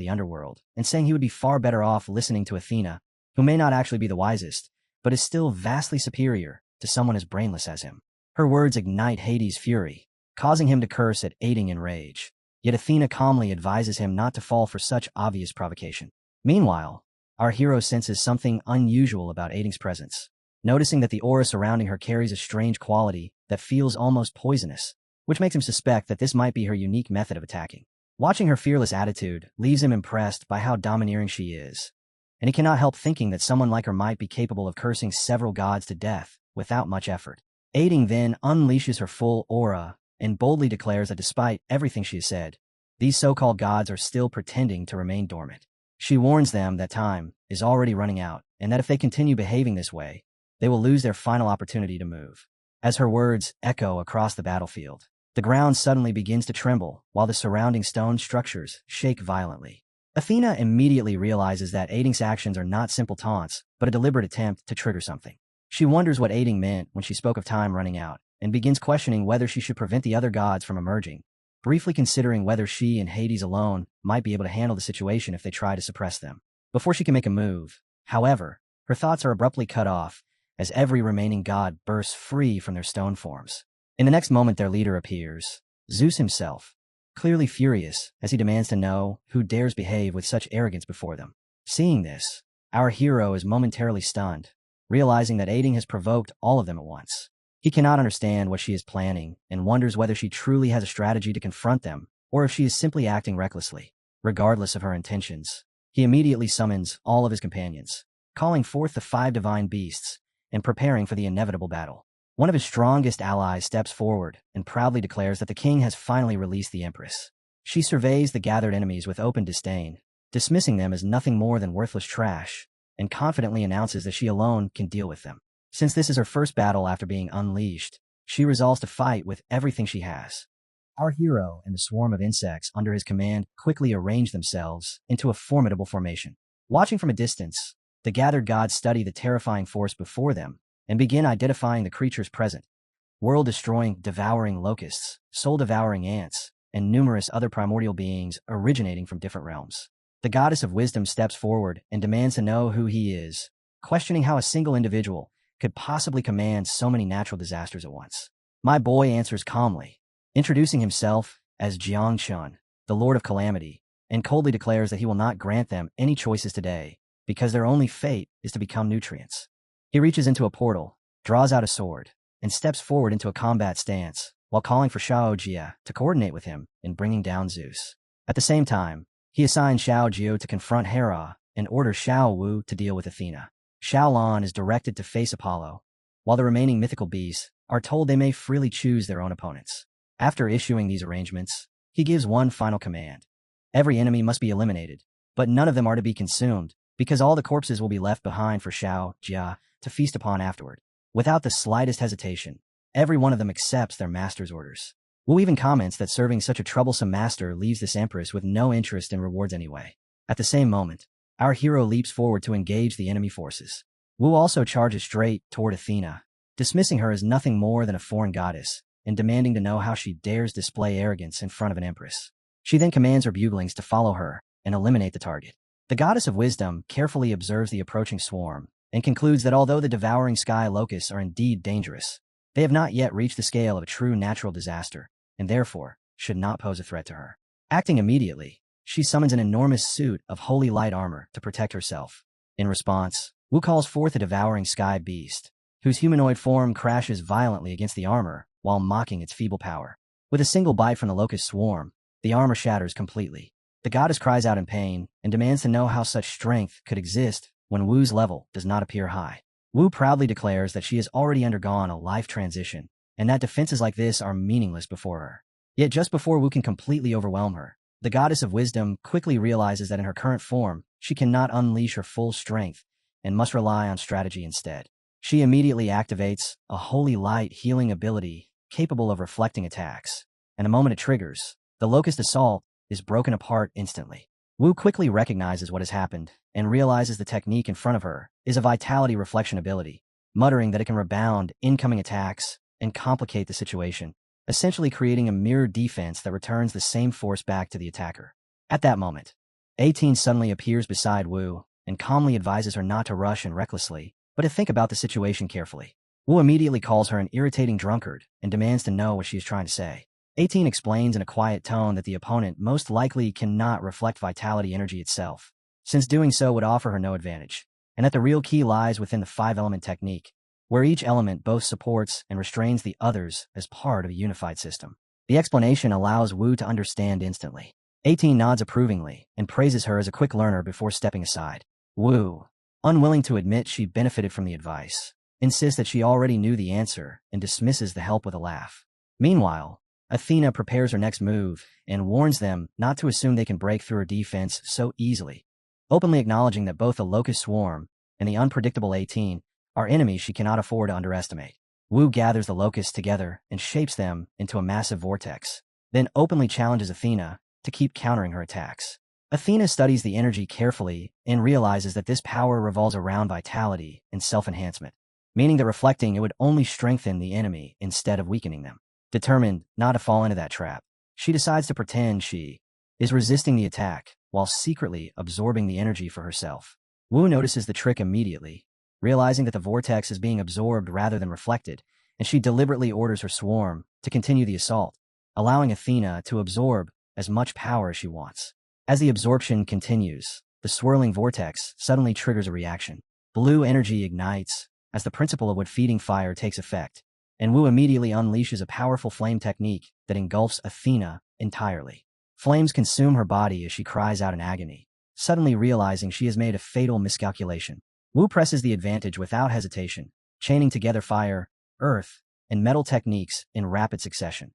the underworld and saying he would be far better off listening to Athena, who may not actually be the wisest, but is still vastly superior to someone as brainless as him. Her words ignite Hades' fury, causing him to curse at 18 in rage, yet Athena calmly advises him not to fall for such obvious provocation. Meanwhile, our hero senses something unusual about 18's presence, noticing that the aura surrounding her carries a strange quality that feels almost poisonous, which makes him suspect that this might be her unique method of attacking. Watching her fearless attitude leaves him impressed by how domineering she is, and he cannot help thinking that someone like her might be capable of cursing several gods to death without much effort. 18 then unleashes her full aura and boldly declares that despite everything she has said, these so-called gods are still pretending to remain dormant. She warns them that time is already running out and that if they continue behaving this way, they will lose their final opportunity to move. As her words echo across the battlefield, the ground suddenly begins to tremble while the surrounding stone structures shake violently. Athena immediately realizes that 18's actions are not simple taunts, but a deliberate attempt to trigger something. She wonders what 18 meant when she spoke of time running out, and begins questioning whether she should prevent the other gods from emerging, briefly considering whether she and Hades alone might be able to handle the situation if they try to suppress them. Before she can make a move, however, her thoughts are abruptly cut off as every remaining god bursts free from their stone forms. In the next moment, their leader appears, Zeus himself, clearly furious as he demands to know who dares behave with such arrogance before them. Seeing this, our hero is momentarily stunned, realizing that 18 has provoked all of them at once. He cannot understand what she is planning and wonders whether she truly has a strategy to confront them or if she is simply acting recklessly. Regardless of her intentions, he immediately summons all of his companions, calling forth the 5 divine beasts and preparing for the inevitable battle. One of his strongest allies steps forward and proudly declares that the king has finally released the empress. She surveys the gathered enemies with open disdain, dismissing them as nothing more than worthless trash, and confidently announces that she alone can deal with them. Since this is her first battle after being unleashed, she resolves to fight with everything she has. Our hero and the swarm of insects under his command quickly arrange themselves into a formidable formation. Watching from a distance, the gathered gods study the terrifying force before them and begin identifying the creatures present: world-destroying, devouring locusts, soul-devouring ants, and numerous other primordial beings originating from different realms. The goddess of wisdom steps forward and demands to know who he is, questioning how a single individual could possibly command so many natural disasters at once? My boy answers calmly, introducing himself as Jiangchun, the Lord of Calamity, and coldly declares that he will not grant them any choices today, because their only fate is to become nutrients. He reaches into a portal, draws out a sword, and steps forward into a combat stance, while calling for Xiao Jia to coordinate with him in bringing down Zeus. At the same time, he assigns Xiao Jiu to confront Hera and orders Xiao Wu to deal with Athena. Xiao Lan is directed to face Apollo, while the remaining mythical beasts are told they may freely choose their own opponents. After issuing these arrangements, he gives one final command. Every enemy must be eliminated, but none of them are to be consumed, because all the corpses will be left behind for Xiao Jia to feast upon afterward. Without the slightest hesitation, every one of them accepts their master's orders. Wu even comments that serving such a troublesome master leaves this empress with no interest in rewards anyway. At the same moment, our hero leaps forward to engage the enemy forces. Wu also charges straight toward Athena, dismissing her as nothing more than a foreign goddess, and demanding to know how she dares display arrogance in front of an empress. She then commands her buglings to follow her and eliminate the target. The goddess of wisdom carefully observes the approaching swarm and concludes that although the devouring sky locusts are indeed dangerous, they have not yet reached the scale of a true natural disaster, and therefore should not pose a threat to her. Acting immediately, she summons an enormous suit of holy light armor to protect herself. In response, Wu calls forth a devouring sky beast, whose humanoid form crashes violently against the armor while mocking its feeble power. With a single bite from the locust swarm, the armor shatters completely. The goddess cries out in pain and demands to know how such strength could exist when Wu's level does not appear high. Wu proudly declares that she has already undergone a life transition, and that defenses like this are meaningless before her. Yet just before Wu can completely overwhelm her, the goddess of wisdom quickly realizes that in her current form, she cannot unleash her full strength and must rely on strategy instead. She immediately activates a holy light healing ability capable of reflecting attacks, and the moment it triggers, the locust assault is broken apart instantly. Wu quickly recognizes what has happened and realizes the technique in front of her is a vitality reflection ability, muttering that it can rebound incoming attacks and complicate the situation, essentially creating a mirror defense that returns the same force back to the attacker. At that moment, 18 suddenly appears beside Wu and calmly advises her not to rush in recklessly, but to think about the situation carefully. Wu immediately calls her an irritating drunkard and demands to know what she is trying to say. 18 explains in a quiet tone that the opponent most likely cannot reflect vitality energy itself, since doing so would offer her no advantage, and that the real key lies within the 5-element technique, where each element both supports and restrains the others as part of a unified system. The explanation allows Wu to understand instantly. 18 nods approvingly and praises her as a quick learner before stepping aside. Wu, unwilling to admit she benefited from the advice, insists that she already knew the answer and dismisses the help with a laugh. Meanwhile, Athena prepares her next move and warns them not to assume they can break through her defense so easily, openly acknowledging that both the locust swarm and the unpredictable 18 are enemies she cannot afford to underestimate. Wu gathers the locusts together and shapes them into a massive vortex, then openly challenges Athena to keep countering her attacks. Athena studies the energy carefully and realizes that this power revolves around vitality and self-enhancement, meaning that reflecting it would only strengthen the enemy instead of weakening them. Determined not to fall into that trap, she decides to pretend she is resisting the attack while secretly absorbing the energy for herself. Wu notices the trick immediately, realizing that the vortex is being absorbed rather than reflected, and she deliberately orders her swarm to continue the assault, allowing Athena to absorb as much power as she wants. As the absorption continues, the swirling vortex suddenly triggers a reaction. Blue energy ignites as the principle of wood feeding fire takes effect, and Wu immediately unleashes a powerful flame technique that engulfs Athena entirely. Flames consume her body as she cries out in agony, suddenly realizing she has made a fatal miscalculation. Wu presses the advantage without hesitation, chaining together fire, earth, and metal techniques in rapid succession,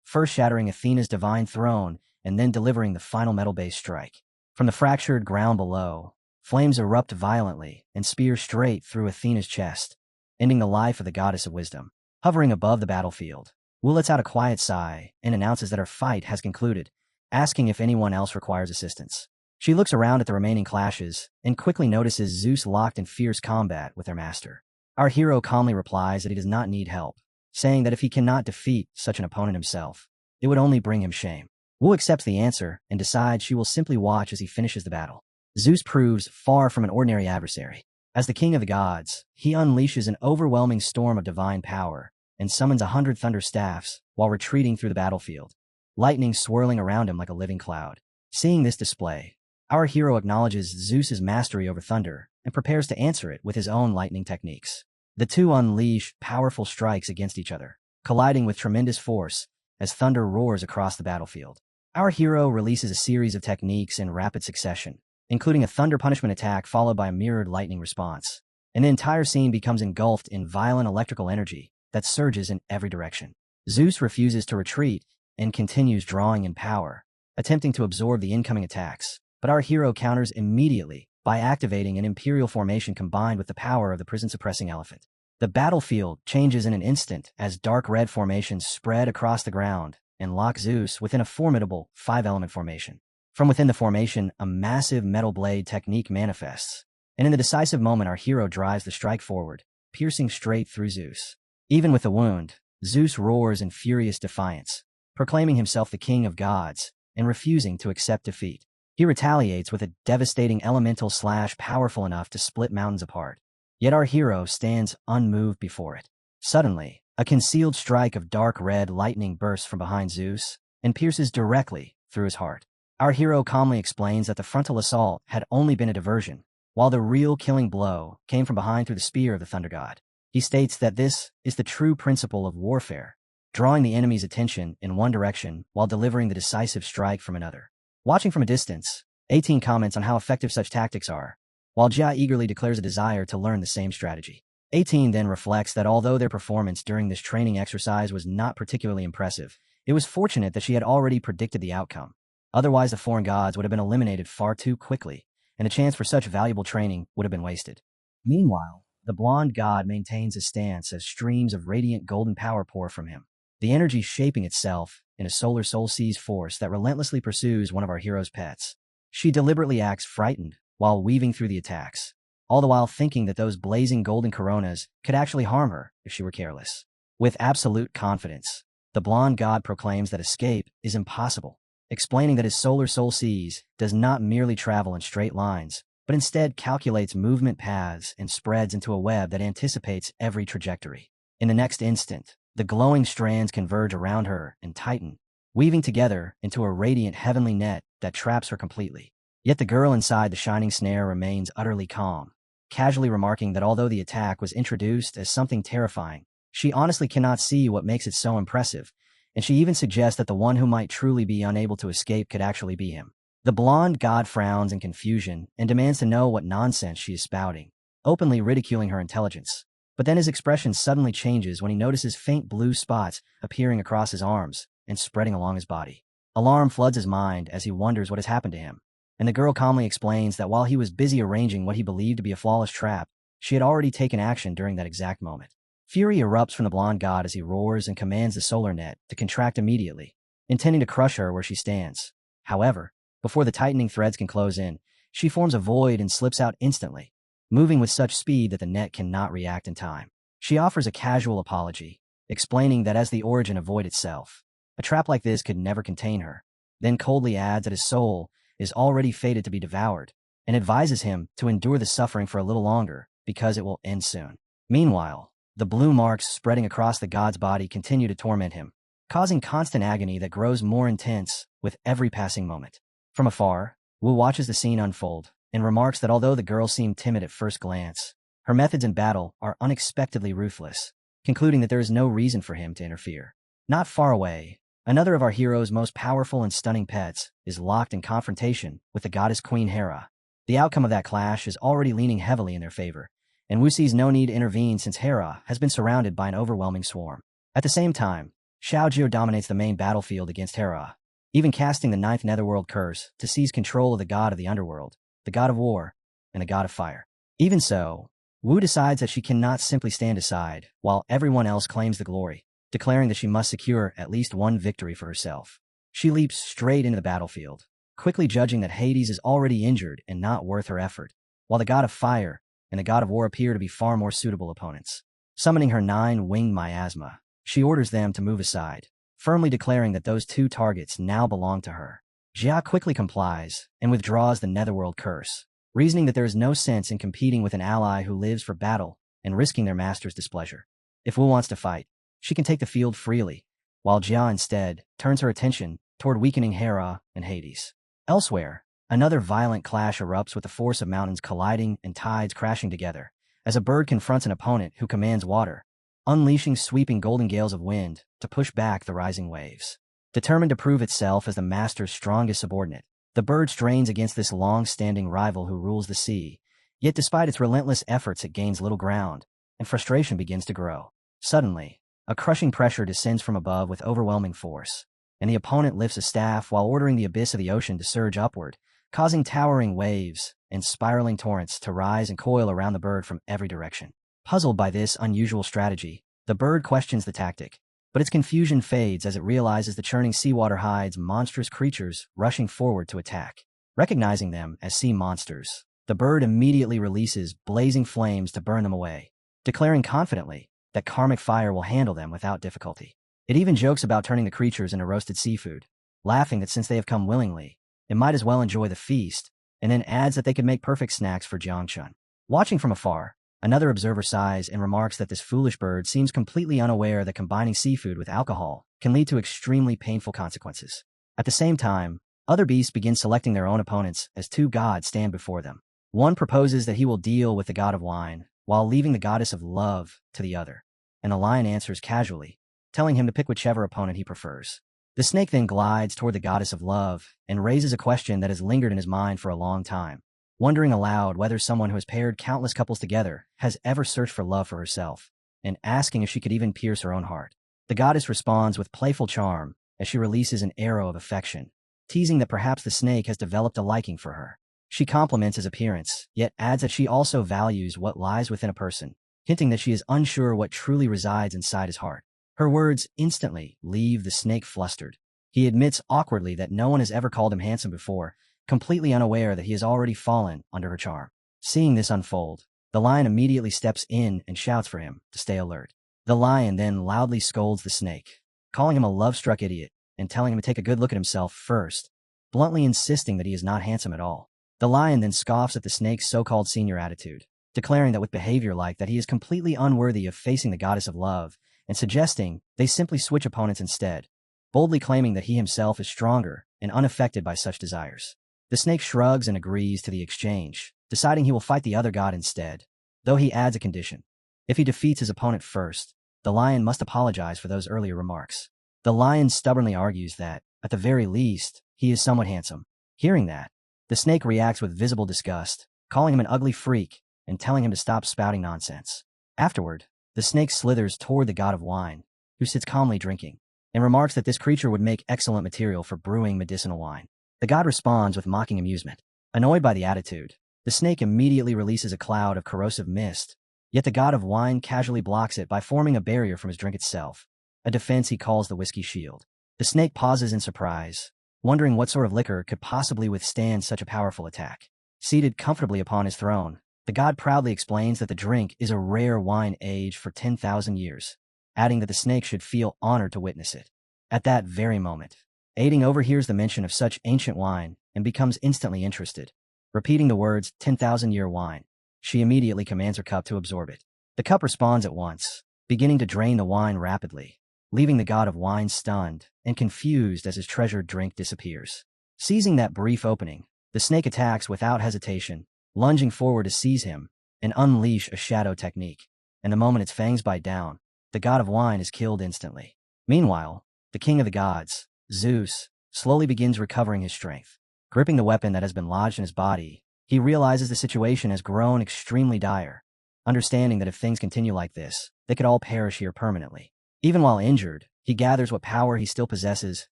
first shattering Athena's divine throne and then delivering the final metal-based strike. From the fractured ground below, flames erupt violently and spear straight through Athena's chest, ending the life of the goddess of wisdom. Hovering above the battlefield, Wu lets out a quiet sigh and announces that her fight has concluded, asking if anyone else requires assistance. She looks around at the remaining clashes and quickly notices Zeus locked in fierce combat with their master. Our hero calmly replies that he does not need help, saying that if he cannot defeat such an opponent himself, it would only bring him shame. Wu accepts the answer and decides she will simply watch as he finishes the battle. Zeus proves far from an ordinary adversary. As the king of the gods, he unleashes an overwhelming storm of divine power and summons 100 thunder staffs while retreating through the battlefield, lightning swirling around him like a living cloud. Seeing this display, our hero acknowledges Zeus's mastery over thunder and prepares to answer it with his own lightning techniques. The two unleash powerful strikes against each other, colliding with tremendous force as thunder roars across the battlefield. Our hero releases a series of techniques in rapid succession, including a thunder punishment attack followed by a mirrored lightning response, and the entire scene becomes engulfed in violent electrical energy that surges in every direction. Zeus refuses to retreat and continues drawing in power, attempting to absorb the incoming attacks, but our hero counters immediately by activating an imperial formation combined with the power of the prison-suppressing elephant. The battlefield changes in an instant as dark red formations spread across the ground and lock Zeus within a formidable 5-element formation. From within the formation, a massive metal blade technique manifests, and in the decisive moment our hero drives the strike forward, piercing straight through Zeus. Even with the wound, Zeus roars in furious defiance, proclaiming himself the king of gods and refusing to accept defeat. He retaliates with a devastating elemental slash powerful enough to split mountains apart. Yet our hero stands unmoved before it. Suddenly, a concealed strike of dark red lightning bursts from behind Zeus and pierces directly through his heart. Our hero calmly explains that the frontal assault had only been a diversion, while the real killing blow came from behind through the spear of the thunder god. He states that this is the true principle of warfare, drawing the enemy's attention in one direction while delivering the decisive strike from another. Watching from a distance, 18 comments on how effective such tactics are, while Jia eagerly declares a desire to learn the same strategy. 18 then reflects that although their performance during this training exercise was not particularly impressive, it was fortunate that she had already predicted the outcome. Otherwise, the foreign gods would have been eliminated far too quickly, and a chance for such valuable training would have been wasted. Meanwhile, the blonde god maintains his stance as streams of radiant golden power pour from him, the energy shaping itself in a solar soul seas force that relentlessly pursues one of our hero's pets. She deliberately acts frightened while weaving through the attacks, all the while thinking that those blazing golden coronas could actually harm her if she were careless. With absolute confidence, the blonde god proclaims that escape is impossible, explaining that his solar soul seas does not merely travel in straight lines, but instead calculates movement paths and spreads into a web that anticipates every trajectory. In the next instant, the glowing strands converge around her and tighten, weaving together into a radiant heavenly net that traps her completely. Yet the girl inside the shining snare remains utterly calm, casually remarking that although the attack was introduced as something terrifying, she honestly cannot see what makes it so impressive, and she even suggests that the one who might truly be unable to escape could actually be him. The blonde god frowns in confusion and demands to know what nonsense she is spouting, openly ridiculing her intelligence. But then his expression suddenly changes when he notices faint blue spots appearing across his arms and spreading along his body. Alarm floods his mind as he wonders what has happened to him, and the girl calmly explains that while he was busy arranging what he believed to be a flawless trap, she had already taken action during that exact moment. Fury erupts from the blonde god as he roars and commands the solar net to contract immediately, intending to crush her where she stands. However, before the tightening threads can close in, she forms a void and slips out instantly, moving with such speed that the net cannot react in time. She offers a casual apology, explaining that as the origin of void itself, a trap like this could never contain her, then coldly adds that his soul is already fated to be devoured, and advises him to endure the suffering for a little longer because it will end soon. Meanwhile, the blue marks spreading across the god's body continue to torment him, causing constant agony that grows more intense with every passing moment. From afar, Wu watches the scene unfold and remarks that although the girl seemed timid at first glance, her methods in battle are unexpectedly ruthless, concluding that there is no reason for him to interfere. Not far away, another of our hero's most powerful and stunning pets is locked in confrontation with the goddess Queen Hera. The outcome of that clash is already leaning heavily in their favor, and Wu sees no need to intervene since Hera has been surrounded by an overwhelming swarm. At the same time, Xiaojie dominates the main battlefield against Hera, even casting the 9th Netherworld curse to seize control of the god of the underworld, the god of war, and the god of fire. Even so, Wu decides that she cannot simply stand aside while everyone else claims the glory, declaring that she must secure at least one victory for herself. She leaps straight into the battlefield, quickly judging that Hades is already injured and not worth her effort, while the god of fire and the god of war appear to be far more suitable opponents. Summoning her 9-winged miasma, she orders them to move aside, firmly declaring that those two targets now belong to her. Jia quickly complies and withdraws the Netherworld curse, reasoning that there is no sense in competing with an ally who lives for battle and risking their master's displeasure. If Wu wants to fight, she can take the field freely, while Jia instead turns her attention toward weakening Hera and Hades. Elsewhere, another violent clash erupts with the force of mountains colliding and tides crashing together, as a bird confronts an opponent who commands water, unleashing sweeping golden gales of wind to push back the rising waves. Determined to prove itself as the master's strongest subordinate, the bird strains against this long-standing rival who rules the sea, yet despite its relentless efforts it gains little ground, and frustration begins to grow. Suddenly, a crushing pressure descends from above with overwhelming force, and the opponent lifts a staff while ordering the abyss of the ocean to surge upward, causing towering waves and spiraling torrents to rise and coil around the bird from every direction. Puzzled by this unusual strategy, the bird questions the tactic, but its confusion fades as it realizes the churning seawater hides monstrous creatures rushing forward to attack. Recognizing them as sea monsters, the bird immediately releases blazing flames to burn them away, declaring confidently that karmic fire will handle them without difficulty. It even jokes about turning the creatures into roasted seafood, laughing that since they have come willingly, it might as well enjoy the feast, and then adds that they could make perfect snacks for Jiangchun. Watching from afar, another observer sighs and remarks that this foolish bird seems completely unaware that combining seafood with alcohol can lead to extremely painful consequences. At the same time, other beasts begin selecting their own opponents as two gods stand before them. One proposes that he will deal with the god of wine, while leaving the goddess of love to the other, and the lion answers casually, telling him to pick whichever opponent he prefers. The snake then glides toward the goddess of love and raises a question that has lingered in his mind for a long time, wondering aloud whether someone who has paired countless couples together has ever searched for love for herself, and asking if she could even pierce her own heart. The goddess responds with playful charm as she releases an arrow of affection, teasing that perhaps the snake has developed a liking for her. She compliments his appearance, yet adds that she also values what lies within a person, hinting that she is unsure what truly resides inside his heart. Her words instantly leave the snake flustered. He admits awkwardly that no one has ever called him handsome before, completely unaware that he has already fallen under her charm. Seeing this unfold, the lion immediately steps in and shouts for him to stay alert. The lion then loudly scolds the snake, calling him a love-struck idiot and telling him to take a good look at himself first, bluntly insisting that he is not handsome at all. The lion then scoffs at the snake's so-called senior attitude, declaring that with behavior like that he is completely unworthy of facing the goddess of love, and suggesting they simply switch opponents instead, boldly claiming that he himself is stronger and unaffected by such desires. The snake shrugs and agrees to the exchange, deciding he will fight the other god instead, though he adds a condition. If he defeats his opponent first, the lion must apologize for those earlier remarks. The lion stubbornly argues that, at the very least, he is somewhat handsome. Hearing that, the snake reacts with visible disgust, calling him an ugly freak and telling him to stop spouting nonsense. Afterward, the snake slithers toward the god of wine, who sits calmly drinking, and remarks that this creature would make excellent material for brewing medicinal wine. The god responds with mocking amusement. Annoyed by the attitude, the snake immediately releases a cloud of corrosive mist, yet the god of wine casually blocks it by forming a barrier from his drink itself, a defense he calls the whiskey shield. The snake pauses in surprise, wondering what sort of liquor could possibly withstand such a powerful attack. Seated comfortably upon his throne, the god proudly explains that the drink is a rare wine aged for 10,000 years, adding that the snake should feel honored to witness it. At that very moment, Aiding overhears the mention of such ancient wine and becomes instantly interested. Repeating the words 10,000-year wine, she immediately commands her cup to absorb it. The cup responds at once, beginning to drain the wine rapidly, leaving the god of wine stunned and confused as his treasured drink disappears. Seizing that brief opening, the snake attacks without hesitation, lunging forward to seize him and unleash a shadow technique. And the moment its fangs bite down, the god of wine is killed instantly. Meanwhile, the king of the gods, Zeus, slowly begins recovering his strength. Gripping the weapon that has been lodged in his body, he realizes the situation has grown extremely dire, understanding that if things continue like this, they could all perish here permanently. Even while injured, he gathers what power he still possesses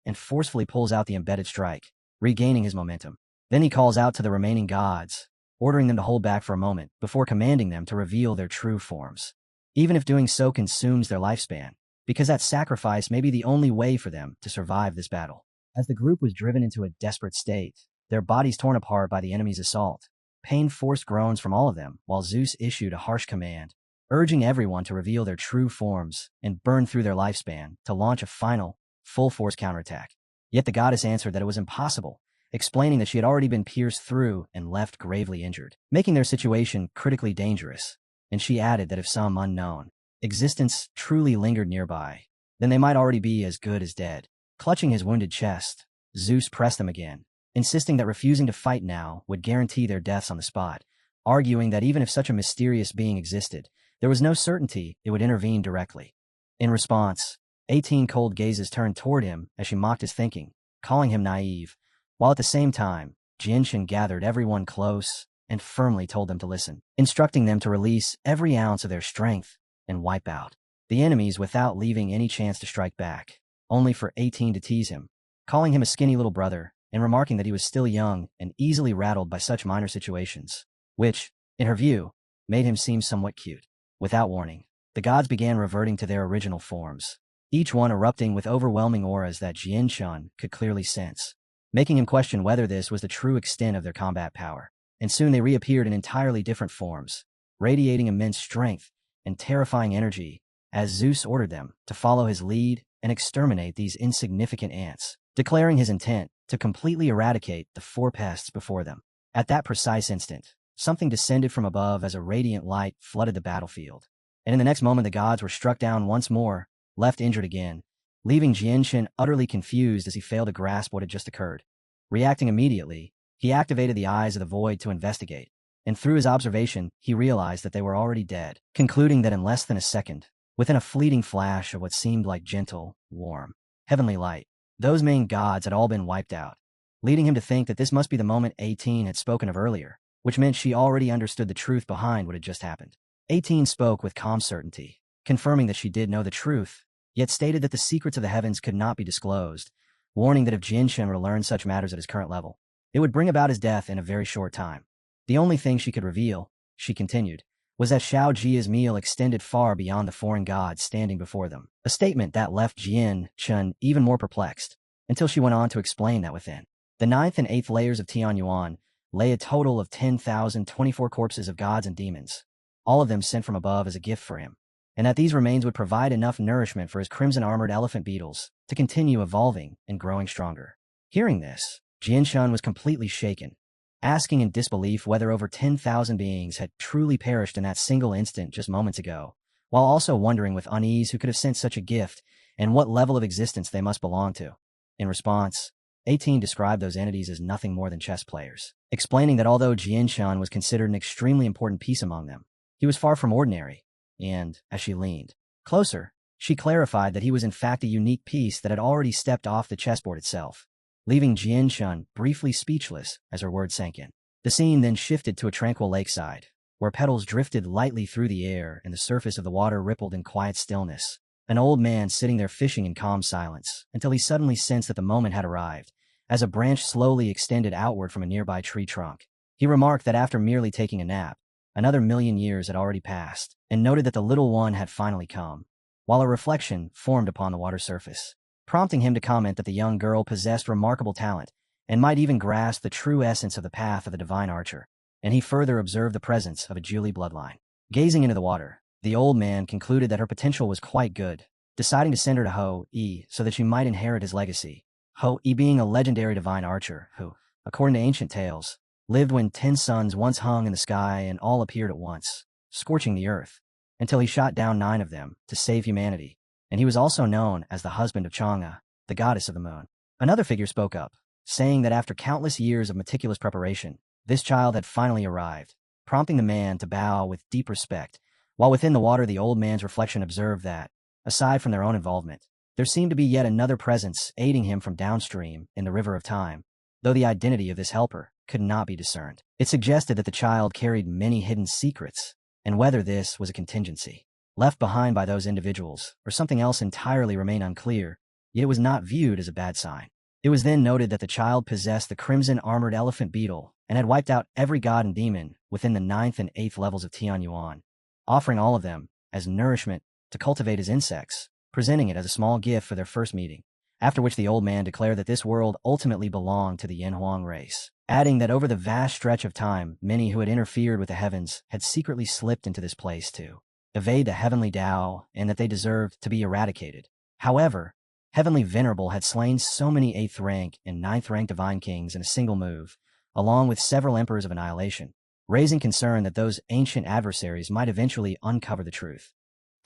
and forcefully pulls out the embedded strike, regaining his momentum. Then he calls out to the remaining gods, ordering them to hold back for a moment before commanding them to reveal their true forms, even if doing so consumes their lifespan, because that sacrifice may be the only way for them to survive this battle. As the group was driven into a desperate state, their bodies torn apart by the enemy's assault, pain forced groans from all of them while Zeus issued a harsh command, urging everyone to reveal their true forms and burn through their lifespan to launch a final, full-force counterattack. Yet the goddess answered that it was impossible, explaining that she had already been pierced through and left gravely injured, making their situation critically dangerous. And she added that if some unknown existence truly lingered nearby, then they might already be as good as dead. Clutching his wounded chest, Zeus pressed them again, insisting that refusing to fight now would guarantee their deaths on the spot, arguing that even if such a mysterious being existed, there was no certainty it would intervene directly. In response, 18 cold gazes turned toward him as she mocked his thinking, calling him naive, while at the same time, Jinshin gathered everyone close and firmly told them to listen, instructing them to release every ounce of their strength and wipe out the enemies without leaving any chance to strike back, only for 18 to tease him, calling him a skinny little brother and remarking that he was still young and easily rattled by such minor situations, which, in her view, made him seem somewhat cute. Without warning, the gods began reverting to their original forms, each one erupting with overwhelming auras that Jinshin could clearly sense, making him question whether this was the true extent of their combat power. And soon they reappeared in entirely different forms, radiating immense strength and terrifying energy, as Zeus ordered them to follow his lead and exterminate these insignificant ants, declaring his intent to completely eradicate the four pests before them. At that precise instant, something descended from above as a radiant light flooded the battlefield, and in the next moment the gods were struck down once more, left injured again, leaving Jinshin utterly confused as he failed to grasp what had just occurred. Reacting immediately, he activated the eyes of the void to investigate, and through his observation, he realized that they were already dead, concluding that in less than a second, within a fleeting flash of what seemed like gentle, warm, heavenly light, those main gods had all been wiped out, leading him to think that this must be the moment 18 had spoken of earlier, which meant she already understood the truth behind what had just happened. 18 spoke with calm certainty, confirming that she did know the truth, yet stated that the secrets of the heavens could not be disclosed, warning that if Jinshin were to learn such matters at his current level, it would bring about his death in a very short time. The only thing she could reveal, she continued, was that Xiao Jia's meal extended far beyond the foreign gods standing before them, a statement that left Jinshin even more perplexed, until she went on to explain that within the 9th and 8th layers of Tianyuan lay a total of 10,024 corpses of gods and demons, all of them sent from above as a gift for him, and that these remains would provide enough nourishment for his crimson-armored elephant beetles to continue evolving and growing stronger. Hearing this, Jinshin was completely shaken, asking in disbelief whether over 10,000 beings had truly perished in that single instant just moments ago, while also wondering with unease who could have sent such a gift and what level of existence they must belong to. In response, 18 described those entities as nothing more than chess players, explaining that although Jinshin was considered an extremely important piece among them, he was far from ordinary, and, as she leaned closer, she clarified that he was in fact a unique piece that had already stepped off the chessboard itself, leaving Jinshin briefly speechless as her words sank in. The scene then shifted to a tranquil lakeside, where petals drifted lightly through the air and the surface of the water rippled in quiet stillness. An old man sitting there fishing in calm silence, until he suddenly sensed that the moment had arrived, as a branch slowly extended outward from a nearby tree trunk. He remarked that after merely taking a nap, another 1,000,000 years had already passed, and noted that the little one had finally come, while a reflection formed upon the water surface, prompting him to comment that the young girl possessed remarkable talent and might even grasp the true essence of the path of a divine archer, and he further observed the presence of a Julie bloodline. Gazing into the water, the old man concluded that her potential was quite good, deciding to send her to Ho-E so that she might inherit his legacy, Ho-E being a legendary divine archer who, according to ancient tales, lived when 10 suns once hung in the sky and all appeared at once, scorching the earth, until he shot down 9 of them to save humanity, and he was also known as the husband of Chang'e, the goddess of the moon. Another figure spoke up, saying that after countless years of meticulous preparation, this child had finally arrived, prompting the man to bow with deep respect, while within the water the old man's reflection observed that, aside from their own involvement, there seemed to be yet another presence aiding him from downstream in the river of time, though the identity of this helper could not be discerned. It suggested that the child carried many hidden secrets, and whether this was a contingency left behind by those individuals or something else entirely remained unclear, yet it was not viewed as a bad sign. It was then noted that the child possessed the crimson-armored elephant beetle and had wiped out every god and demon within the 9th and 8th levels of Tianyuan, offering all of them as nourishment to cultivate as insects, presenting it as a small gift for their first meeting, after which the old man declared that this world ultimately belonged to the Yanhuang race, adding that over the vast stretch of time many who had interfered with the heavens had secretly slipped into this place to evade the heavenly Tao and that they deserved to be eradicated. However, Heavenly Venerable had slain so many 8th rank and 9th rank divine kings in a single move, along with several emperors of annihilation, raising concern that those ancient adversaries might eventually uncover the truth.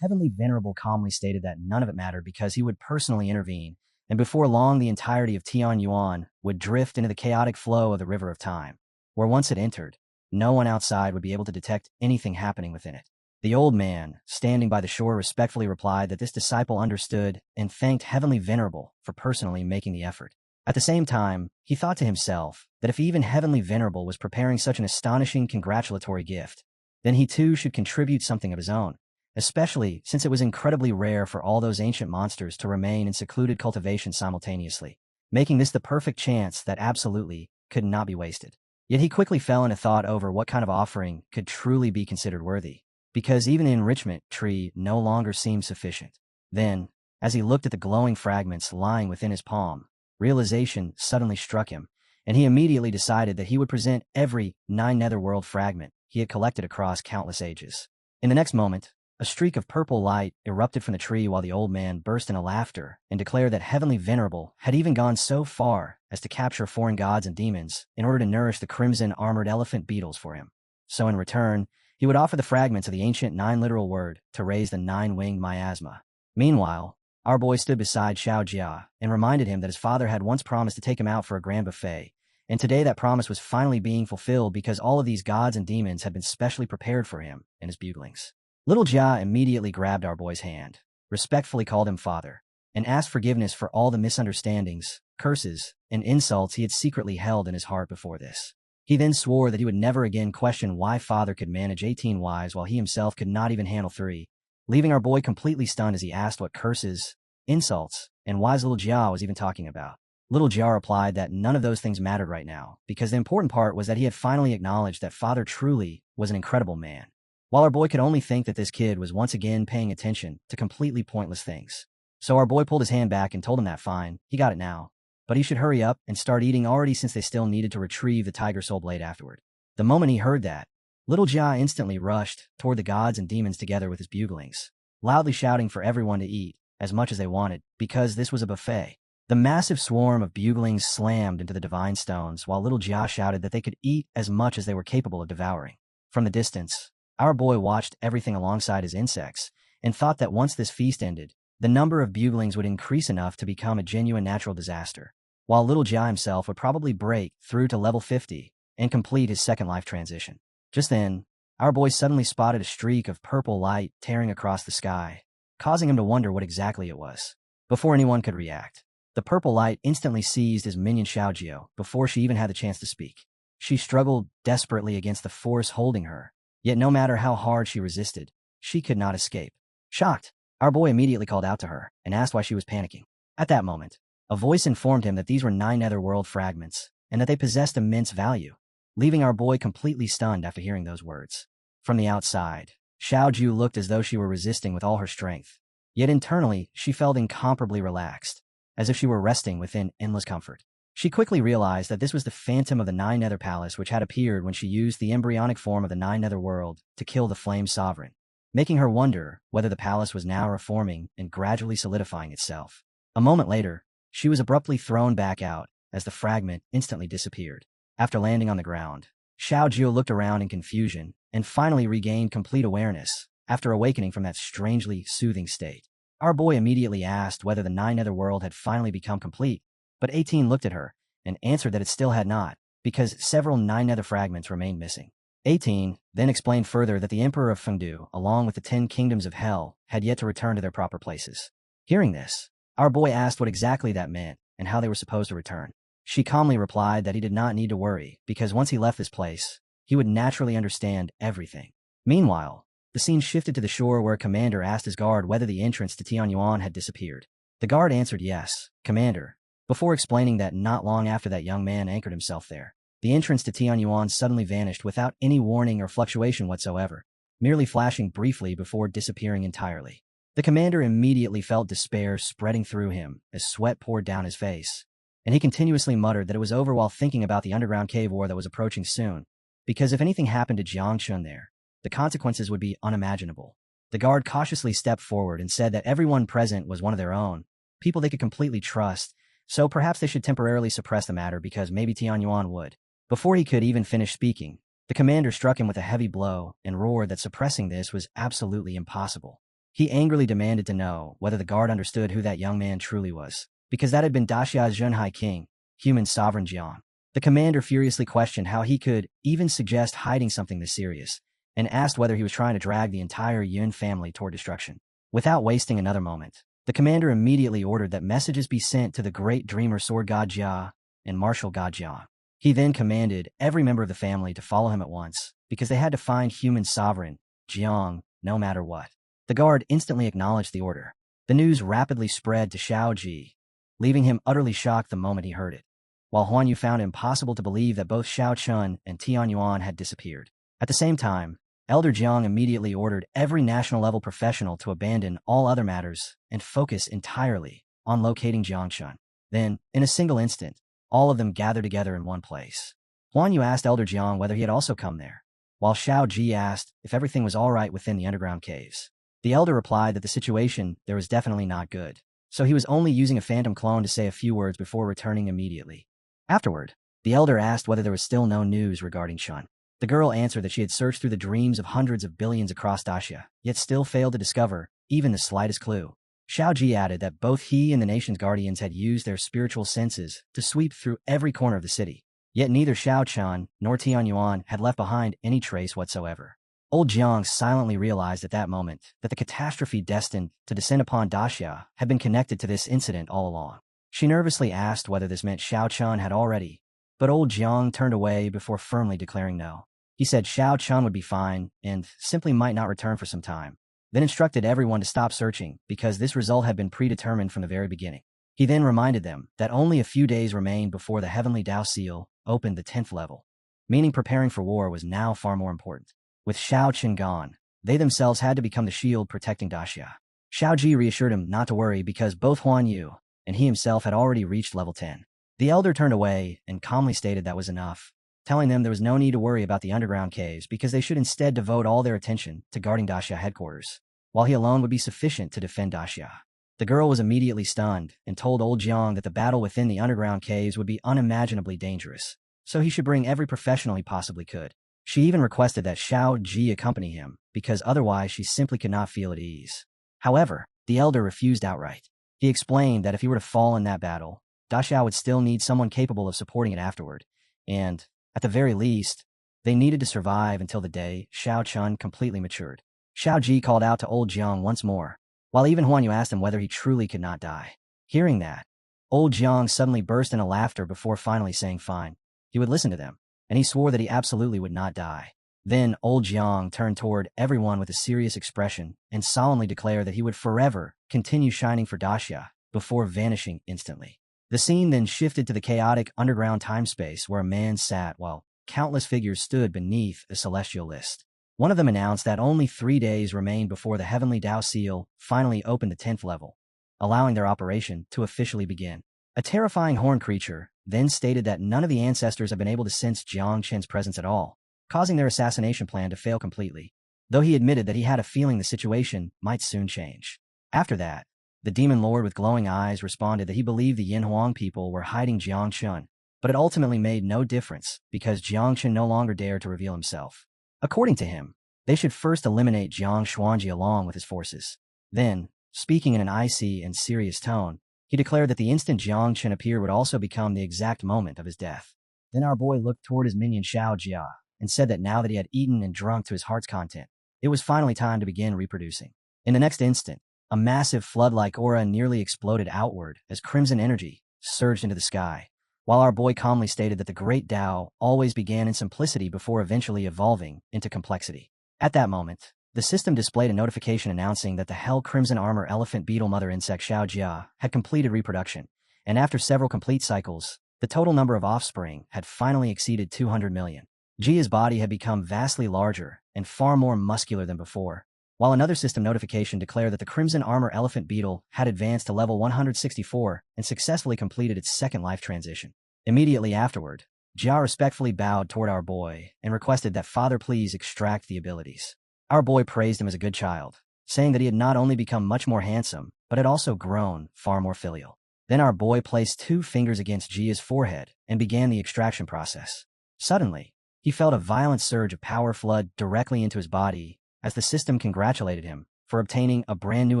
Heavenly Venerable calmly stated that none of it mattered because he would personally intervene, and before long the entirety of Tianyuan would drift into the chaotic flow of the river of time, where once it entered, no one outside would be able to detect anything happening within it. The old man, standing by the shore, respectfully replied that this disciple understood and thanked Heavenly Venerable for personally making the effort. At the same time, he thought to himself that if even Heavenly Venerable was preparing such an astonishing congratulatory gift, then he too should contribute something of his own, especially since it was incredibly rare for all those ancient monsters to remain in secluded cultivation simultaneously, making this the perfect chance that absolutely could not be wasted. Yet he quickly fell into thought over what kind of offering could truly be considered worthy, because even the enrichment tree no longer seemed sufficient. Then, as he looked at the glowing fragments lying within his palm, realization suddenly struck him, and he immediately decided that he would present every 9 netherworld fragment he had collected across countless ages. In the next moment, a streak of purple light erupted from the tree while the old man burst into laughter and declared that Heavenly Venerable had even gone so far as to capture foreign gods and demons in order to nourish the crimson armored elephant beetles for him. So in return, he would offer the fragments of the ancient 9 literal word to raise the 9-winged miasma. Meanwhile, our boy stood beside Xiao Jia and reminded him that his father had once promised to take him out for a grand buffet, and today that promise was finally being fulfilled because all of these gods and demons had been specially prepared for him and his buglings. Little Jia immediately grabbed our boy's hand, respectfully called him father, and asked forgiveness for all the misunderstandings, curses, and insults he had secretly held in his heart before this. He then swore that he would never again question why father could manage 18 wives while he himself could not even handle 3, leaving our boy completely stunned as he asked what curses, insults, and whys Little Jia was even talking about. Little Jia replied that none of those things mattered right now, because the important part was that he had finally acknowledged that father truly was an incredible man, while our boy could only think that this kid was once again paying attention to completely pointless things. So our boy pulled his hand back and told him that fine, he got it now, but he should hurry up and start eating already since they still needed to retrieve the tiger soul blade afterward. The moment he heard that, Little Jia instantly rushed toward the gods and demons together with his buglings, loudly shouting for everyone to eat as much as they wanted, because this was a buffet. The massive swarm of buglings slammed into the divine stones while Little Jia shouted that they could eat as much as they were capable of devouring. From the distance, our boy watched everything alongside his insects and thought that once this feast ended, the number of buglings would increase enough to become a genuine natural disaster, while Little Jia himself would probably break through to level 50 and complete his second life transition. Just then, our boy suddenly spotted a streak of purple light tearing across the sky, causing him to wonder what exactly it was. Before anyone could react, the purple light instantly seized his minion Xiaojio before she even had the chance to speak. She struggled desperately against the force holding her, yet no matter how hard she resisted, she could not escape. Shocked, our boy immediately called out to her and asked why she was panicking. At that moment, a voice informed him that these were 9 netherworld fragments and that they possessed immense value, leaving our boy completely stunned after hearing those words. From the outside, Xiaoju looked as though she were resisting with all her strength, yet internally she felt incomparably relaxed, as if she were resting within endless comfort. She quickly realized that this was the phantom of the 9 Nether Palace which had appeared when she used the embryonic form of the 9 Nether World to kill the Flame Sovereign, making her wonder whether the palace was now reforming and gradually solidifying itself. A moment later, she was abruptly thrown back out as the fragment instantly disappeared. After landing on the ground, Xiaojio looked around in confusion and finally regained complete awareness after awakening from that strangely soothing state. Our boy immediately asked whether the 9 Nether World had finally become complete, but 18 looked at her and answered that it still had not, because several 9 Nether fragments remained missing. 18 then explained further that the Emperor of Fengdu, along with the 10 kingdoms of hell, had yet to return to their proper places. Hearing this, our boy asked what exactly that meant and how they were supposed to return. She calmly replied that he did not need to worry, because once he left this place, he would naturally understand everything. Meanwhile, the scene shifted to the shore where a commander asked his guard whether the entrance to Tianyuan had disappeared. The guard answered yes, Commander, before explaining that not long after that young man anchored himself there, the entrance to Tianyuan suddenly vanished without any warning or fluctuation whatsoever, merely flashing briefly before disappearing entirely. The commander immediately felt despair spreading through him as sweat poured down his face, and he continuously muttered that it was over while thinking about the underground cave war that was approaching soon, because if anything happened to Jiangchun there, the consequences would be unimaginable. The guard cautiously stepped forward and said that everyone present was one of their own, people they could completely trust, so perhaps they should temporarily suppress the matter because maybe Tianyuan would. Before he could even finish speaking, the commander struck him with a heavy blow and roared that suppressing this was absolutely impossible. He angrily demanded to know whether the guard understood who that young man truly was, because that had been Daxia's Zhenhai king, human sovereign Jiang. The commander furiously questioned how he could even suggest hiding something this serious, and asked whether he was trying to drag the entire Yun family toward destruction. Without wasting another moment, the commander immediately ordered that messages be sent to the great dreamer sword god Jia and martial god Jiang. He then commanded every member of the family to follow him at once, because they had to find human sovereign Jiang no matter what. The guard instantly acknowledged the order. The news rapidly spread to Xiao Ji, leaving him utterly shocked the moment he heard it, while Huan Yu found it impossible to believe that both Xiao Chun and Tianyuan had disappeared. At the same time, Elder Jiang immediately ordered every national-level professional to abandon all other matters and focus entirely on locating Jiang Chun. Then, in a single instant, all of them gathered together in one place. Huan Yu asked Elder Jiang whether he had also come there, while Xiao Ji asked if everything was all right within the underground caves. The elder replied that the situation there was definitely not good, so he was only using a phantom clone to say a few words before returning immediately. Afterward, the elder asked whether there was still no news regarding Chun. The girl answered that she had searched through the dreams of hundreds of billions across Daxia, yet still failed to discover even the slightest clue. Xiao Ji added that both he and the nation's guardians had used their spiritual senses to sweep through every corner of the city, yet neither Xiao Chun nor Tianyuan had left behind any trace whatsoever. Old Jiang silently realized at that moment that the catastrophe destined to descend upon Daxia had been connected to this incident all along. She nervously asked whether this meant Xiao Chun had already, but old Jiang turned away before firmly declaring no. He said Xiao Chun would be fine and simply might not return for some time, then instructed everyone to stop searching because this result had been predetermined from the very beginning. He then reminded them that only a few days remained before the Heavenly Dao Seal opened the 10th level, meaning preparing for war was now far more important. With Xiao Chun gone, they themselves had to become the shield protecting Daxia. Xiao Ji reassured him not to worry because both Huan Yu and he himself had already reached level 10. The elder turned away and calmly stated that was enough, telling them there was no need to worry about the underground caves because they should instead devote all their attention to guarding Daxia headquarters, while he alone would be sufficient to defend Daxia. The girl was immediately stunned and told old Jiang that the battle within the underground caves would be unimaginably dangerous, so he should bring every professional he possibly could. She even requested that Xiao Ji accompany him, because otherwise she simply could not feel at ease. However, the elder refused outright. He explained that if he were to fall in that battle, Daxia would still need someone capable of supporting it afterward, and, at the very least, they needed to survive until the day Xiao Chun completely matured. Xiao Ji called out to old Jiang once more, while even Huan Yu asked him whether he truly could not die. Hearing that, old Jiang suddenly burst into laughter before finally saying fine. He would listen to them, and he swore that he absolutely would not die. Then old Jiang turned toward everyone with a serious expression and solemnly declared that he would forever continue shining for Daxia before vanishing instantly. The scene then shifted to the chaotic underground time-space where a man sat while countless figures stood beneath a celestial list. One of them announced that only 3 days remained before the Heavenly Dao Seal finally opened the 10th level, allowing their operation to officially begin. A terrifying horned creature then stated that none of the ancestors had been able to sense Jiang Chen's presence at all, causing their assassination plan to fail completely, though he admitted that he had a feeling the situation might soon change. After that, the demon lord with glowing eyes responded that he believed the Yin Huang people were hiding Jiang Chun, but it ultimately made no difference because Jiang Chen no longer dared to reveal himself. According to him, they should first eliminate Jiang Xuanji along with his forces. Then, speaking in an icy and serious tone, he declared that the instant Jiang Chen appeared would also become the exact moment of his death. Then our boy looked toward his minion Xiao Jia and said that now that he had eaten and drunk to his heart's content, it was finally time to begin reproducing. In the next instant, a massive flood-like aura nearly exploded outward as crimson energy surged into the sky, while our boy calmly stated that the great Tao always began in simplicity before eventually evolving into complexity. At that moment, the system displayed a notification announcing that the Hell Crimson Armor Elephant Beetle Mother Insect Xiao Jia had completed reproduction, and after several complete cycles, the total number of offspring had finally exceeded 200 million. Jia's body had become vastly larger and far more muscular than before, while another system notification declared that the Crimson Armor Elephant Beetle had advanced to level 164 and successfully completed its second life transition. Immediately afterward, Jia respectfully bowed toward our boy and requested that Father please extract the abilities. Our boy praised him as a good child, saying that he had not only become much more handsome, but had also grown far more filial. Then our boy placed 2 fingers against Jia's forehead and began the extraction process. Suddenly, he felt a violent surge of power flood directly into his body as the system congratulated him for obtaining a brand new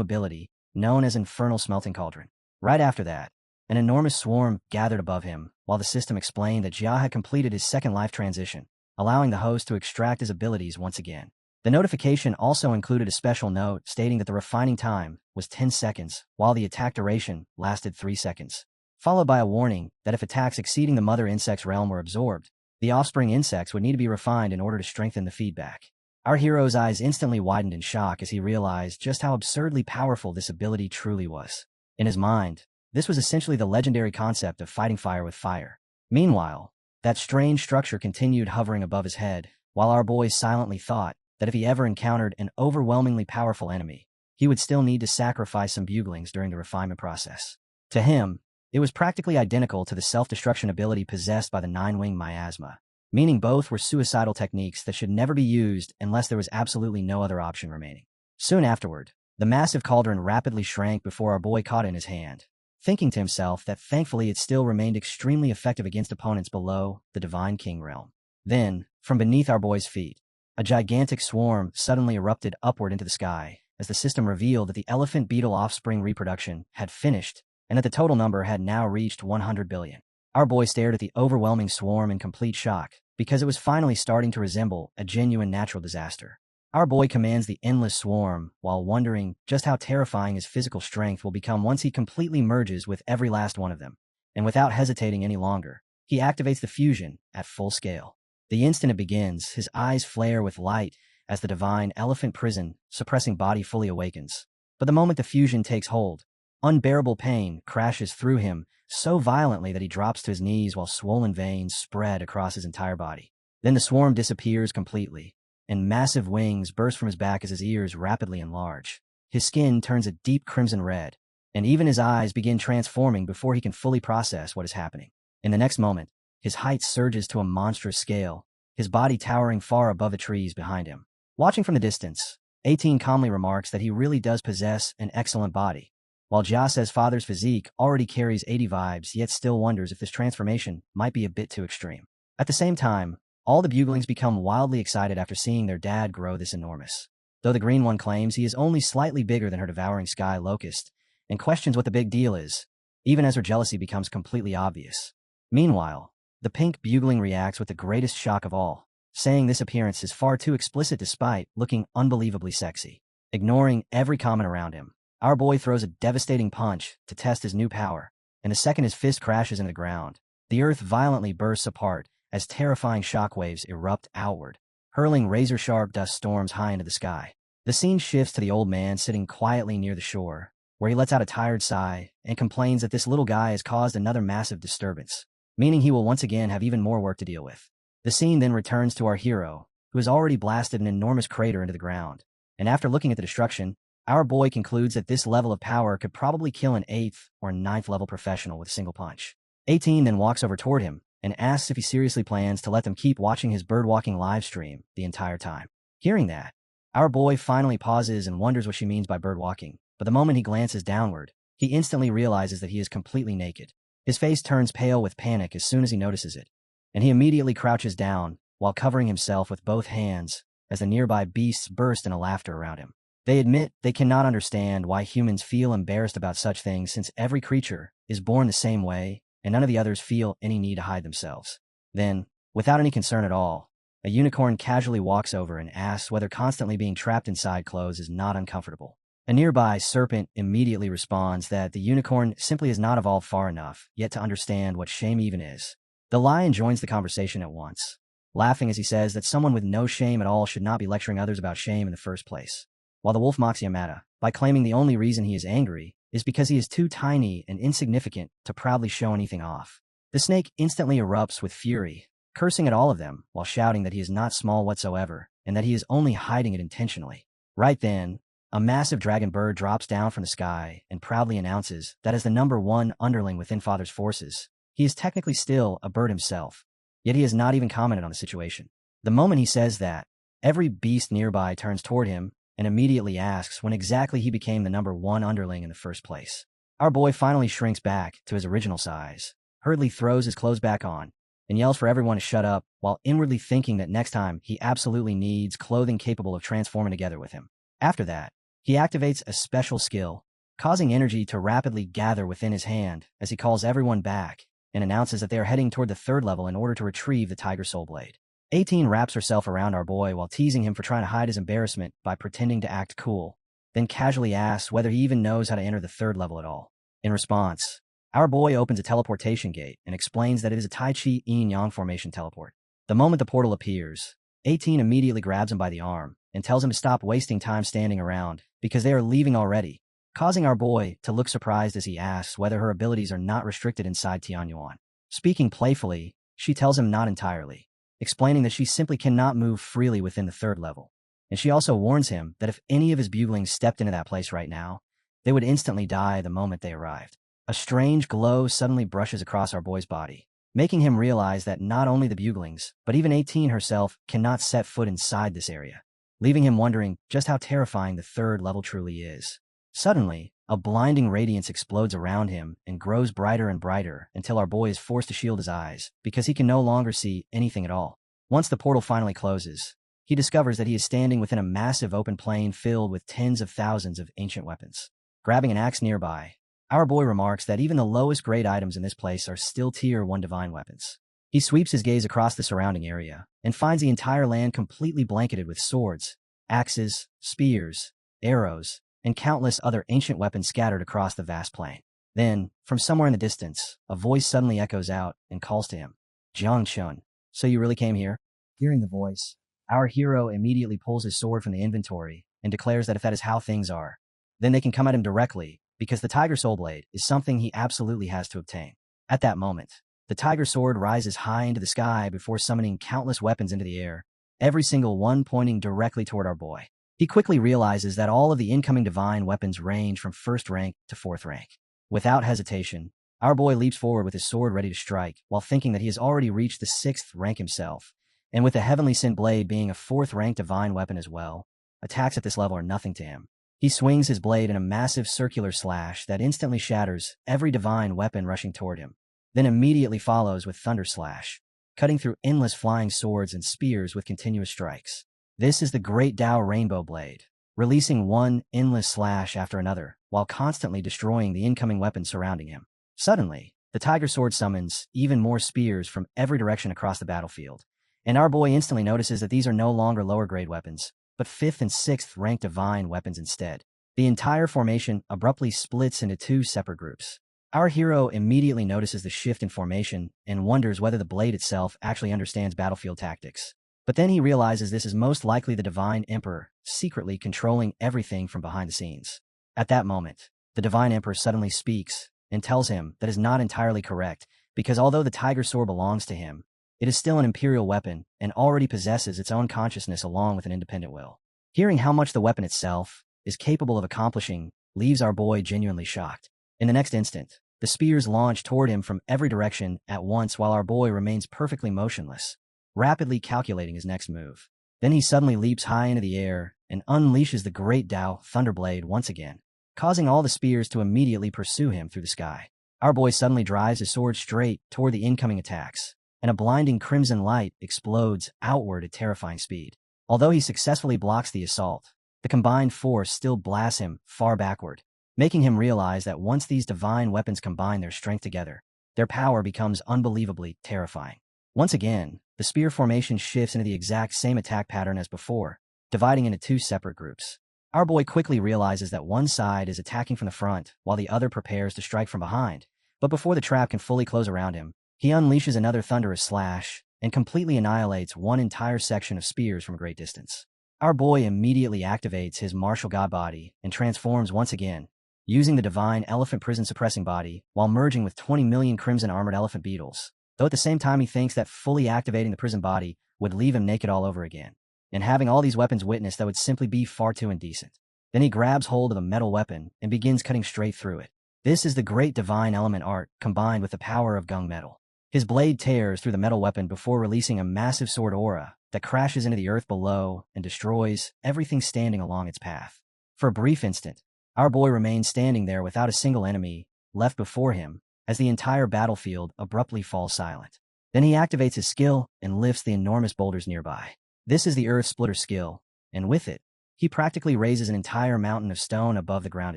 ability known as Infernal Smelting Cauldron. Right after that, an enormous swarm gathered above him while the system explained that Jia had completed his second life transition, allowing the host to extract his abilities once again. The notification also included a special note stating that the refining time was 10 seconds, while the attack duration lasted 3 seconds, followed by a warning that if attacks exceeding the mother insect's realm were absorbed, the offspring insects would need to be refined in order to strengthen the feedback. Our hero's eyes instantly widened in shock as he realized just how absurdly powerful this ability truly was. In his mind, this was essentially the legendary concept of fighting fire with fire. Meanwhile, that strange structure continued hovering above his head, while our boy silently thought that if he ever encountered an overwhelmingly powerful enemy, he would still need to sacrifice some buglings during the refinement process. To him, it was practically identical to the self-destruction ability possessed by the nine-wing miasma, meaning both were suicidal techniques that should never be used unless there was absolutely no other option remaining. Soon afterward, the massive cauldron rapidly shrank before our boy caught it in his hand, thinking to himself that thankfully it still remained extremely effective against opponents below the Divine King realm. Then, from beneath our boy's feet, a gigantic swarm suddenly erupted upward into the sky as the system revealed that the elephant beetle offspring reproduction had finished and that the total number had now reached 100 billion. Our boy stared at the overwhelming swarm in complete shock because it was finally starting to resemble a genuine natural disaster. Our boy commands the endless swarm while wondering just how terrifying his physical strength will become once he completely merges with every last one of them. And without hesitating any longer, he activates the fusion at full scale. The instant it begins, his eyes flare with light as the divine elephant prison suppressing body fully awakens. But the moment the fusion takes hold, unbearable pain crashes through him so violently that he drops to his knees while swollen veins spread across his entire body. Then the swarm disappears completely, and massive wings burst from his back as his ears rapidly enlarge. His skin turns a deep crimson red, and even his eyes begin transforming before he can fully process what is happening. In the next moment, his height surges to a monstrous scale, his body towering far above the trees behind him. Watching from the distance, 18 calmly remarks that he really does possess an excellent body, while Jia says father's physique already carries 80 vibes, yet still wonders if this transformation might be a bit too extreme. At the same time, all the buglings become wildly excited after seeing their dad grow this enormous. Though the green one claims he is only slightly bigger than her devouring sky locust, and questions what the big deal is, even as her jealousy becomes completely obvious. Meanwhile, the pink bugling reacts with the greatest shock of all, saying this appearance is far too explicit despite looking unbelievably sexy. Ignoring every comment around him, our boy throws a devastating punch to test his new power, and the second his fist crashes into the ground, the earth violently bursts apart as terrifying shockwaves erupt outward, hurling razor-sharp dust storms high into the sky. The scene shifts to the old man sitting quietly near the shore, where he lets out a tired sigh and complains that this little guy has caused another massive disturbance, meaning he will once again have even more work to deal with. The scene then returns to our hero, who has already blasted an enormous crater into the ground, and after looking at the destruction, our boy concludes that this level of power could probably kill an 8th or 9th level professional with a single punch. 18 then walks over toward him and asks if he seriously plans to let them keep watching his birdwalking live stream the entire time. Hearing that, our boy finally pauses and wonders what she means by birdwalking, but the moment he glances downward, he instantly realizes that he is completely naked. His face turns pale with panic as soon as he notices it, and he immediately crouches down while covering himself with both hands as the nearby beasts burst into laughter around him. They admit they cannot understand why humans feel embarrassed about such things since every creature is born the same way and none of the others feel any need to hide themselves. Then, without any concern at all, a unicorn casually walks over and asks whether constantly being trapped inside clothes is not uncomfortable. A nearby serpent immediately responds that the unicorn simply has not evolved far enough yet to understand what shame even is. The lion joins the conversation at once, laughing as he says that someone with no shame at all should not be lecturing others about shame in the first place, while the wolf mocks Yamada by claiming the only reason he is angry is because he is too tiny and insignificant to proudly show anything off. The snake instantly erupts with fury, cursing at all of them while shouting that he is not small whatsoever and that he is only hiding it intentionally. Right then, a massive dragon bird drops down from the sky and proudly announces that as the #1 underling within Father's forces, he is technically still a bird himself, yet he has not even commented on the situation. The moment he says that, every beast nearby turns toward him and immediately asks when exactly he became the #1 underling in the first place. Our boy finally shrinks back to his original size, hurriedly throws his clothes back on, and yells for everyone to shut up while inwardly thinking that next time he absolutely needs clothing capable of transforming together with him. After that, he activates a special skill, causing energy to rapidly gather within his hand as he calls everyone back and announces that they are heading toward the 3rd level in order to retrieve the Tiger Soul Blade. 18 wraps herself around our boy while teasing him for trying to hide his embarrassment by pretending to act cool, then casually asks whether he even knows how to enter the 3rd level at all. In response, our boy opens a teleportation gate and explains that it is a Tai Chi Yin-Yang formation teleport. The moment the portal appears, 18 immediately grabs him by the arm and tells him to stop wasting time standing around because they are leaving already, causing our boy to look surprised as he asks whether her abilities are not restricted inside Tianyuan. Speaking playfully, she tells him not entirely, explaining that she simply cannot move freely within the 3rd level, and she also warns him that if any of his buglings stepped into that place right now, they would instantly die the moment they arrived. A strange glow suddenly brushes across our boy's body, making him realize that not only the buglings, but even 18 herself cannot set foot inside this area, leaving him wondering just how terrifying the 3rd level truly is. Suddenly, a blinding radiance explodes around him and grows brighter and brighter until our boy is forced to shield his eyes because he can no longer see anything at all. Once the portal finally closes, he discovers that he is standing within a massive open plain filled with tens of thousands of ancient weapons. Grabbing an axe nearby, our boy remarks that even the lowest grade items in this place are still Tier 1 divine weapons. He sweeps his gaze across the surrounding area and finds the entire land completely blanketed with swords, axes, spears, arrows, and countless other ancient weapons scattered across the vast plain. Then, from somewhere in the distance, a voice suddenly echoes out and calls to him. Jiang Chun, so you really came here? Hearing the voice, our hero immediately pulls his sword from the inventory and declares that if that is how things are, then they can come at him directly because the Tiger Soul Blade is something he absolutely has to obtain. At that moment, the Tiger Sword rises high into the sky before summoning countless weapons into the air, every single one pointing directly toward our boy. He quickly realizes that all of the incoming divine weapons range from 1st rank to 4th rank. Without hesitation, our boy leaps forward with his sword ready to strike, while thinking that he has already reached the 6th rank himself, and with the Heavenly Sin Blade being a 4th rank divine weapon as well, attacks at this level are nothing to him. He swings his blade in a massive circular slash that instantly shatters every divine weapon rushing toward him, then immediately follows with Thunder Slash, cutting through endless flying swords and spears with continuous strikes. This is the Great Dao Rainbow Blade, releasing one endless slash after another, while constantly destroying the incoming weapons surrounding him. Suddenly, the Tiger Sword summons even more spears from every direction across the battlefield, and our boy instantly notices that these are no longer lower-grade weapons, but 5th and 6th rank divine weapons instead. The entire formation abruptly splits into 2 separate groups. Our hero immediately notices the shift in formation and wonders whether the blade itself actually understands battlefield tactics. But then he realizes this is most likely the Divine Emperor secretly controlling everything from behind the scenes. At that moment, the Divine Emperor suddenly speaks and tells him that is not entirely correct because although the Tiger Sword belongs to him, it is still an imperial weapon and already possesses its own consciousness along with an independent will. Hearing how much the weapon itself is capable of accomplishing leaves our boy genuinely shocked. In the next instant, the spears launch toward him from every direction at once while our boy remains perfectly motionless, rapidly calculating his next move. Then he suddenly leaps high into the air and unleashes the Great Dao Thunderblade once again, causing all the spears to immediately pursue him through the sky. Our boy suddenly drives his sword straight toward the incoming attacks, and a blinding crimson light explodes outward at terrifying speed. Although he successfully blocks the assault, the combined force still blasts him far backward, making him realize that once these divine weapons combine their strength together, their power becomes unbelievably terrifying. Once again, the spear formation shifts into the exact same attack pattern as before, dividing into 2 separate groups. Our boy quickly realizes that one side is attacking from the front while the other prepares to strike from behind, but before the trap can fully close around him, he unleashes another thunderous slash and completely annihilates one entire section of spears from a great distance. Our boy immediately activates his martial god body and transforms once again, using the divine elephant prison suppressing body while merging with 20 million crimson armored elephant beetles, though at the same time he thinks that fully activating the prison body would leave him naked all over again, and having all these weapons witnessed that would simply be far too indecent. Then he grabs hold of a metal weapon and begins cutting straight through it. This is the great divine element art combined with the power of gung metal. His blade tears through the metal weapon before releasing a massive sword aura that crashes into the earth below and destroys everything standing along its path. For a brief instant, our boy remains standing there without a single enemy left before him as the entire battlefield abruptly falls silent. Then he activates his skill and lifts the enormous boulders nearby. This is the Earth Splitter skill, and with it, he practically raises an entire mountain of stone above the ground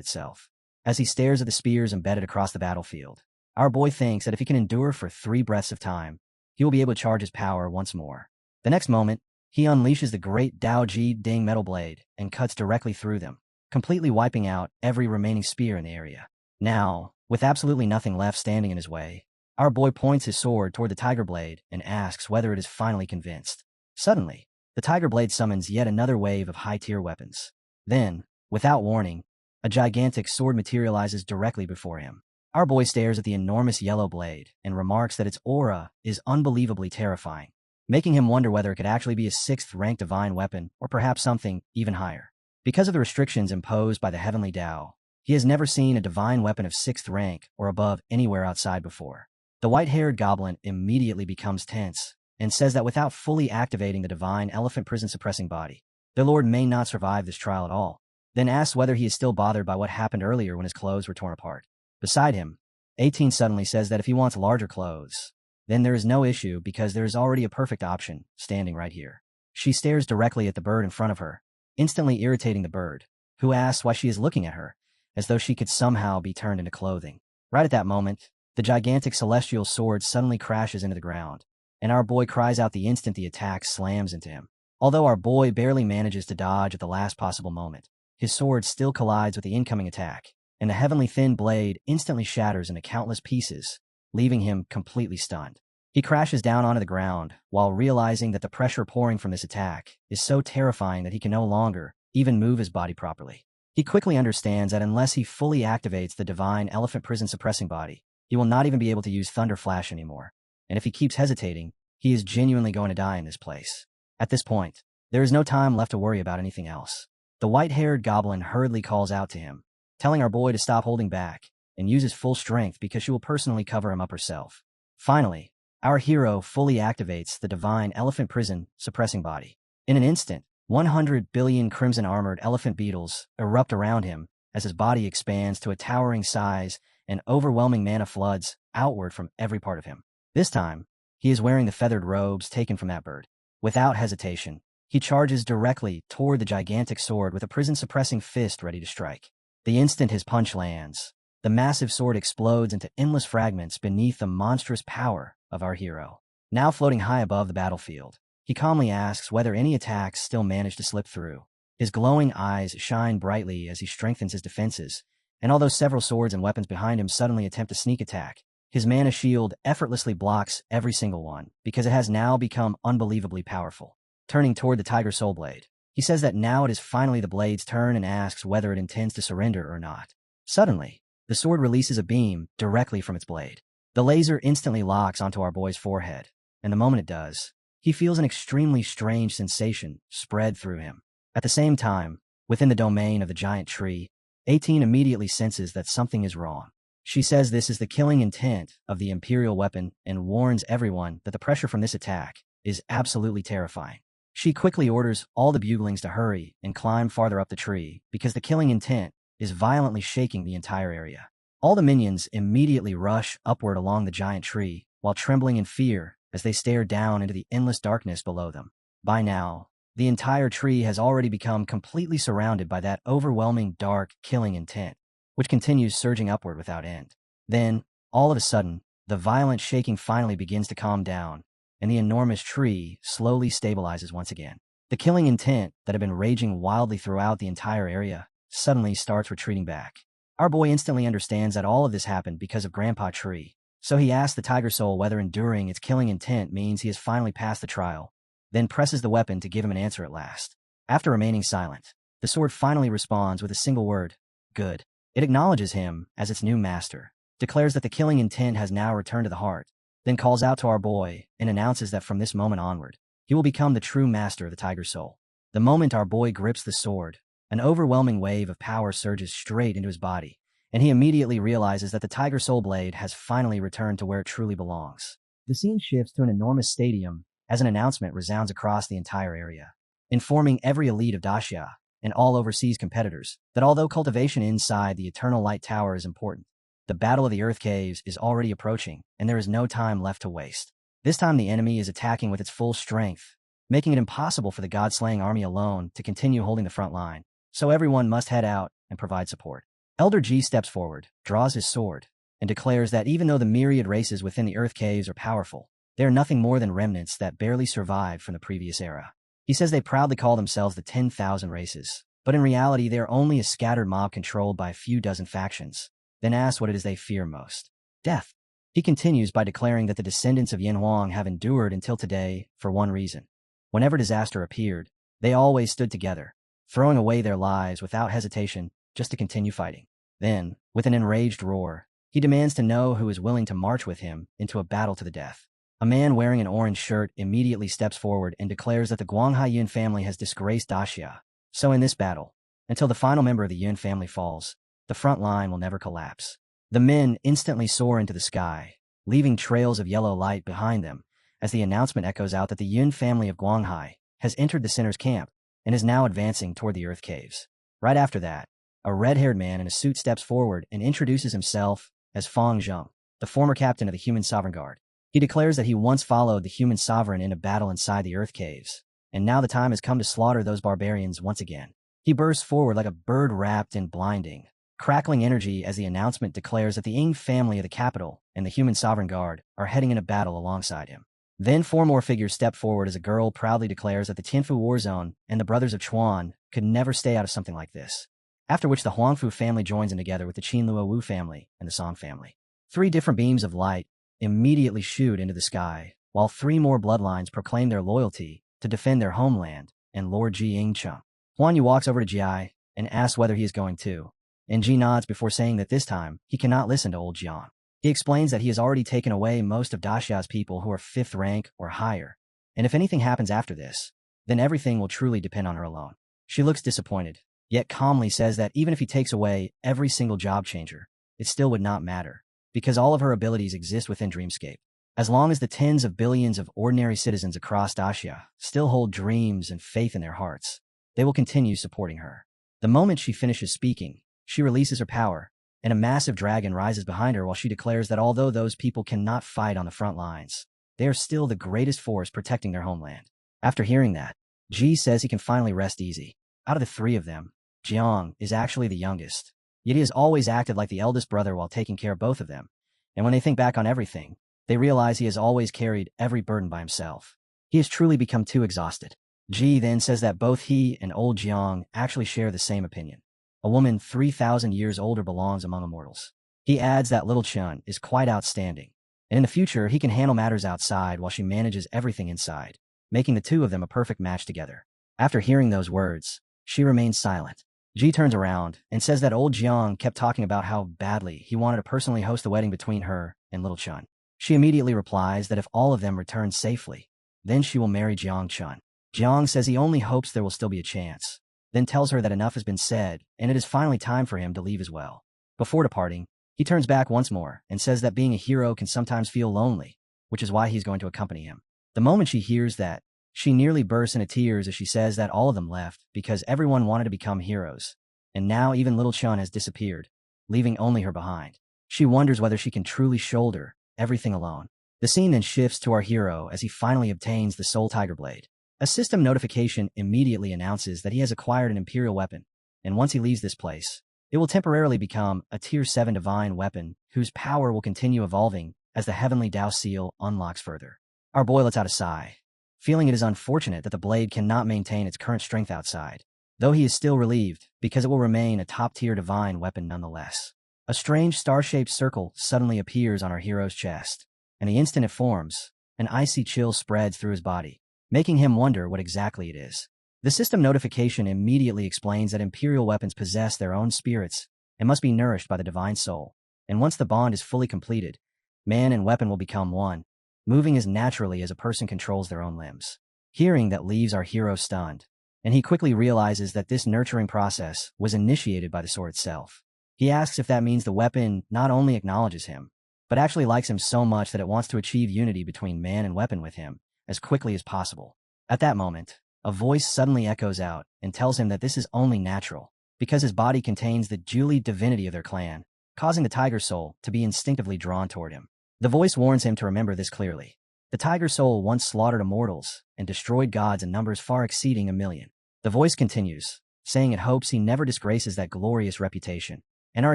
itself. As he stares at the spears embedded across the battlefield, our boy thinks that if he can endure for 3 breaths of time, he will be able to charge his power once more. The next moment, he unleashes the great Dao Ji Ding metal blade and cuts directly through them, completely wiping out every remaining spear in the area. Now, with absolutely nothing left standing in his way, our boy points his sword toward the tiger blade and asks whether it is finally convinced. Suddenly, the tiger blade summons yet another wave of high-tier weapons. Then, without warning, a gigantic sword materializes directly before him. Our boy stares at the enormous yellow blade and remarks that its aura is unbelievably terrifying, making him wonder whether it could actually be a 6th-rank divine weapon or perhaps something even higher. Because of the restrictions imposed by the heavenly Tao, he has never seen a divine weapon of 6th rank or above anywhere outside before. The white-haired goblin immediately becomes tense and says that without fully activating the divine elephant prison suppressing body, their lord may not survive this trial at all, then asks whether he is still bothered by what happened earlier when his clothes were torn apart. Beside him, 18 suddenly says that if he wants larger clothes, then there is no issue because there is already a perfect option standing right here. She stares directly at the bird in front of her, instantly irritating the bird, who asks why she is looking at her, as though she could somehow be turned into clothing. Right at that moment, the gigantic celestial sword suddenly crashes into the ground, and our boy cries out the instant the attack slams into him. Although our boy barely manages to dodge at the last possible moment, his sword still collides with the incoming attack, and the heavenly thin blade instantly shatters into countless pieces, leaving him completely stunned. He crashes down onto the ground while realizing that the pressure pouring from this attack is so terrifying that he can no longer even move his body properly. He quickly understands that unless he fully activates the divine elephant prison suppressing body, he will not even be able to use Thunder Flash anymore, and if he keeps hesitating, he is genuinely going to die in this place. At this point, there is no time left to worry about anything else. The white-haired goblin hurriedly calls out to him, telling our boy to stop holding back and use his full strength because she will personally cover him up herself. Finally, our hero fully activates the divine elephant prison suppressing body. In an instant, 100 billion crimson-armored elephant beetles erupt around him as his body expands to a towering size and overwhelming mana floods outward from every part of him. This time, he is wearing the feathered robes taken from that bird. Without hesitation, he charges directly toward the gigantic sword with a prison-suppressing fist ready to strike. The instant his punch lands, the massive sword explodes into endless fragments beneath the monstrous power of our hero. Now floating high above the battlefield, he calmly asks whether any attacks still manage to slip through. His glowing eyes shine brightly as he strengthens his defenses, and although several swords and weapons behind him suddenly attempt a sneak attack, his mana shield effortlessly blocks every single one because it has now become unbelievably powerful. Turning toward the Tiger Soul Blade, he says that now it is finally the blade's turn and asks whether it intends to surrender or not. Suddenly, the sword releases a beam directly from its blade. The laser instantly locks onto our boy's forehead, and the moment it does, he feels an extremely strange sensation spread through him. At the same time, within the domain of the giant tree, 18 immediately senses that something is wrong. She says this is the killing intent of the Imperial weapon and warns everyone that the pressure from this attack is absolutely terrifying. She quickly orders all the buglings to hurry and climb farther up the tree because the killing intent is violently shaking the entire area. All the minions immediately rush upward along the giant tree while trembling in fear as they stare down into the endless darkness below them. By now, the entire tree has already become completely surrounded by that overwhelming dark killing intent, which continues surging upward without end. Then, all of a sudden, the violent shaking finally begins to calm down, and the enormous tree slowly stabilizes once again. The killing intent that had been raging wildly throughout the entire area suddenly starts retreating back. Our boy instantly understands that all of this happened because of Grandpa Tree, so he asks the Tiger Soul whether enduring its killing intent means he has finally passed the trial, then presses the weapon to give him an answer at last. After remaining silent, the sword finally responds with a single word, good. It acknowledges him as its new master, declares that the killing intent has now returned to the heart, then calls out to our boy and announces that from this moment onward, he will become the true master of the Tiger Soul. The moment our boy grips the sword, an overwhelming wave of power surges straight into his body, and he immediately realizes that the Tiger Soul Blade has finally returned to where it truly belongs. The scene shifts to an enormous stadium as an announcement resounds across the entire area, informing every elite of Dacia and all overseas competitors that although cultivation inside the Eternal Light Tower is important, the Battle of the Earth Caves is already approaching, and there is no time left to waste. This time the enemy is attacking with its full strength, making it impossible for the god-slaying army alone to continue holding the front line, so everyone must head out and provide support. Elder G steps forward, draws his sword, and declares that even though the myriad races within the Earth Caves are powerful, they are nothing more than remnants that barely survived from the previous era. He says they proudly call themselves the 10,000 races, but in reality they are only a scattered mob controlled by a few dozen factions. Then asks what it is they fear most. Death. He continues by declaring that the descendants of Yin Huang have endured until today for one reason. Whenever disaster appeared, they always stood together, throwing away their lives without hesitation just to continue fighting. Then, with an enraged roar, he demands to know who is willing to march with him into a battle to the death. A man wearing an orange shirt immediately steps forward and declares that the Guanghai Yun family has disgraced Daxia. So in this battle, until the final member of the Yun family falls, the front line will never collapse. The men instantly soar into the sky, leaving trails of yellow light behind them, as the announcement echoes out that the Yun family of Guanghai has entered the sinner's camp and is now advancing toward the Earth Caves. Right after that, a red-haired man in a suit steps forward and introduces himself as Fang Zheng, the former captain of the Human Sovereign Guard. He declares that he once followed the Human Sovereign in a battle inside the Earth Caves, and now the time has come to slaughter those barbarians once again. He bursts forward like a bird wrapped in blinding, crackling energy as the announcement declares that the Ying family of the capital and the Human Sovereign Guard are heading in a battle alongside him. Then 4 more figures step forward as a girl proudly declares that the Tianfu War Zone and the Brothers of Chuan could never stay out of something like this. After which the Huangfu family joins in together with the Qinlua Wu family and the Song family. 3 different beams of light immediately shoot into the sky, while 3 more bloodlines proclaim their loyalty to defend their homeland and Lord Ji Yingcheng. Huan Yu walks over to Ji and asks whether he is going too, and Ji nods before saying that this time he cannot listen to old Jiang. He explains that he has already taken away most of Daxia's people who are 5th rank or higher, and if anything happens after this, then everything will truly depend on her alone. She looks disappointed, yet calmly says that even if he takes away every single job changer, it still would not matter, because all of her abilities exist within Dreamscape. As long as the tens of billions of ordinary citizens across Daxia still hold dreams and faith in their hearts, they will continue supporting her. The moment she finishes speaking, she releases her power, and a massive dragon rises behind her while she declares that although those people cannot fight on the front lines, they are still the greatest force protecting their homeland. After hearing that, Ji says he can finally rest easy. Out of the 3 of them, Jiang is actually the youngest, yet he has always acted like the eldest brother while taking care of both of them, and when they think back on everything, they realize he has always carried every burden by himself. He has truly become too exhausted. Ji then says that both he and old Jiang actually share the same opinion. A woman 3,000 years older belongs among immortals. He adds that little Chun is quite outstanding, and in the future he can handle matters outside while she manages everything inside, making the 2 of them a perfect match together. After hearing those words, she remains silent. Ji turns around and says that old Jiang kept talking about how badly he wanted to personally host the wedding between her and little Chun. She immediately replies that if all of them return safely, then she will marry Jiang Chun. Jiang says he only hopes there will still be a chance, then tells her that enough has been said and it is finally time for him to leave as well. Before departing, he turns back once more and says that being a hero can sometimes feel lonely, which is why he's going to accompany him. The moment she hears that, she nearly bursts into tears as she says that all of them left because everyone wanted to become heroes, and now even little Chun has disappeared, leaving only her behind. She wonders whether she can truly shoulder everything alone. The scene then shifts to our hero as he finally obtains the Soul Tiger Blade. A system notification immediately announces that he has acquired an Imperial weapon, and once he leaves this place, it will temporarily become a Tier 7 Divine weapon whose power will continue evolving as the Heavenly Dao Seal unlocks further. Our boy lets out a sigh, feeling it is unfortunate that the blade cannot maintain its current strength outside, though he is still relieved because it will remain a top-tier Divine weapon nonetheless. A strange star-shaped circle suddenly appears on our hero's chest, and the instant it forms, an icy chill spreads through his body, making him wonder what exactly it is. The system notification immediately explains that Imperial weapons possess their own spirits and must be nourished by the Divine Soul, and once the bond is fully completed, man and weapon will become one, moving as naturally as a person controls their own limbs. Hearing that leaves our hero stunned, and he quickly realizes that this nurturing process was initiated by the sword itself. He asks if that means the weapon not only acknowledges him, but actually likes him so much that it wants to achieve unity between man and weapon with him, as quickly as possible. At that moment, a voice suddenly echoes out and tells him that this is only natural, because his body contains the Julie divinity of their clan, causing the tiger soul to be instinctively drawn toward him. The voice warns him to remember this clearly. The tiger soul once slaughtered immortals and destroyed gods in numbers far exceeding 1,000,000. The voice continues, saying it hopes he never disgraces that glorious reputation, and our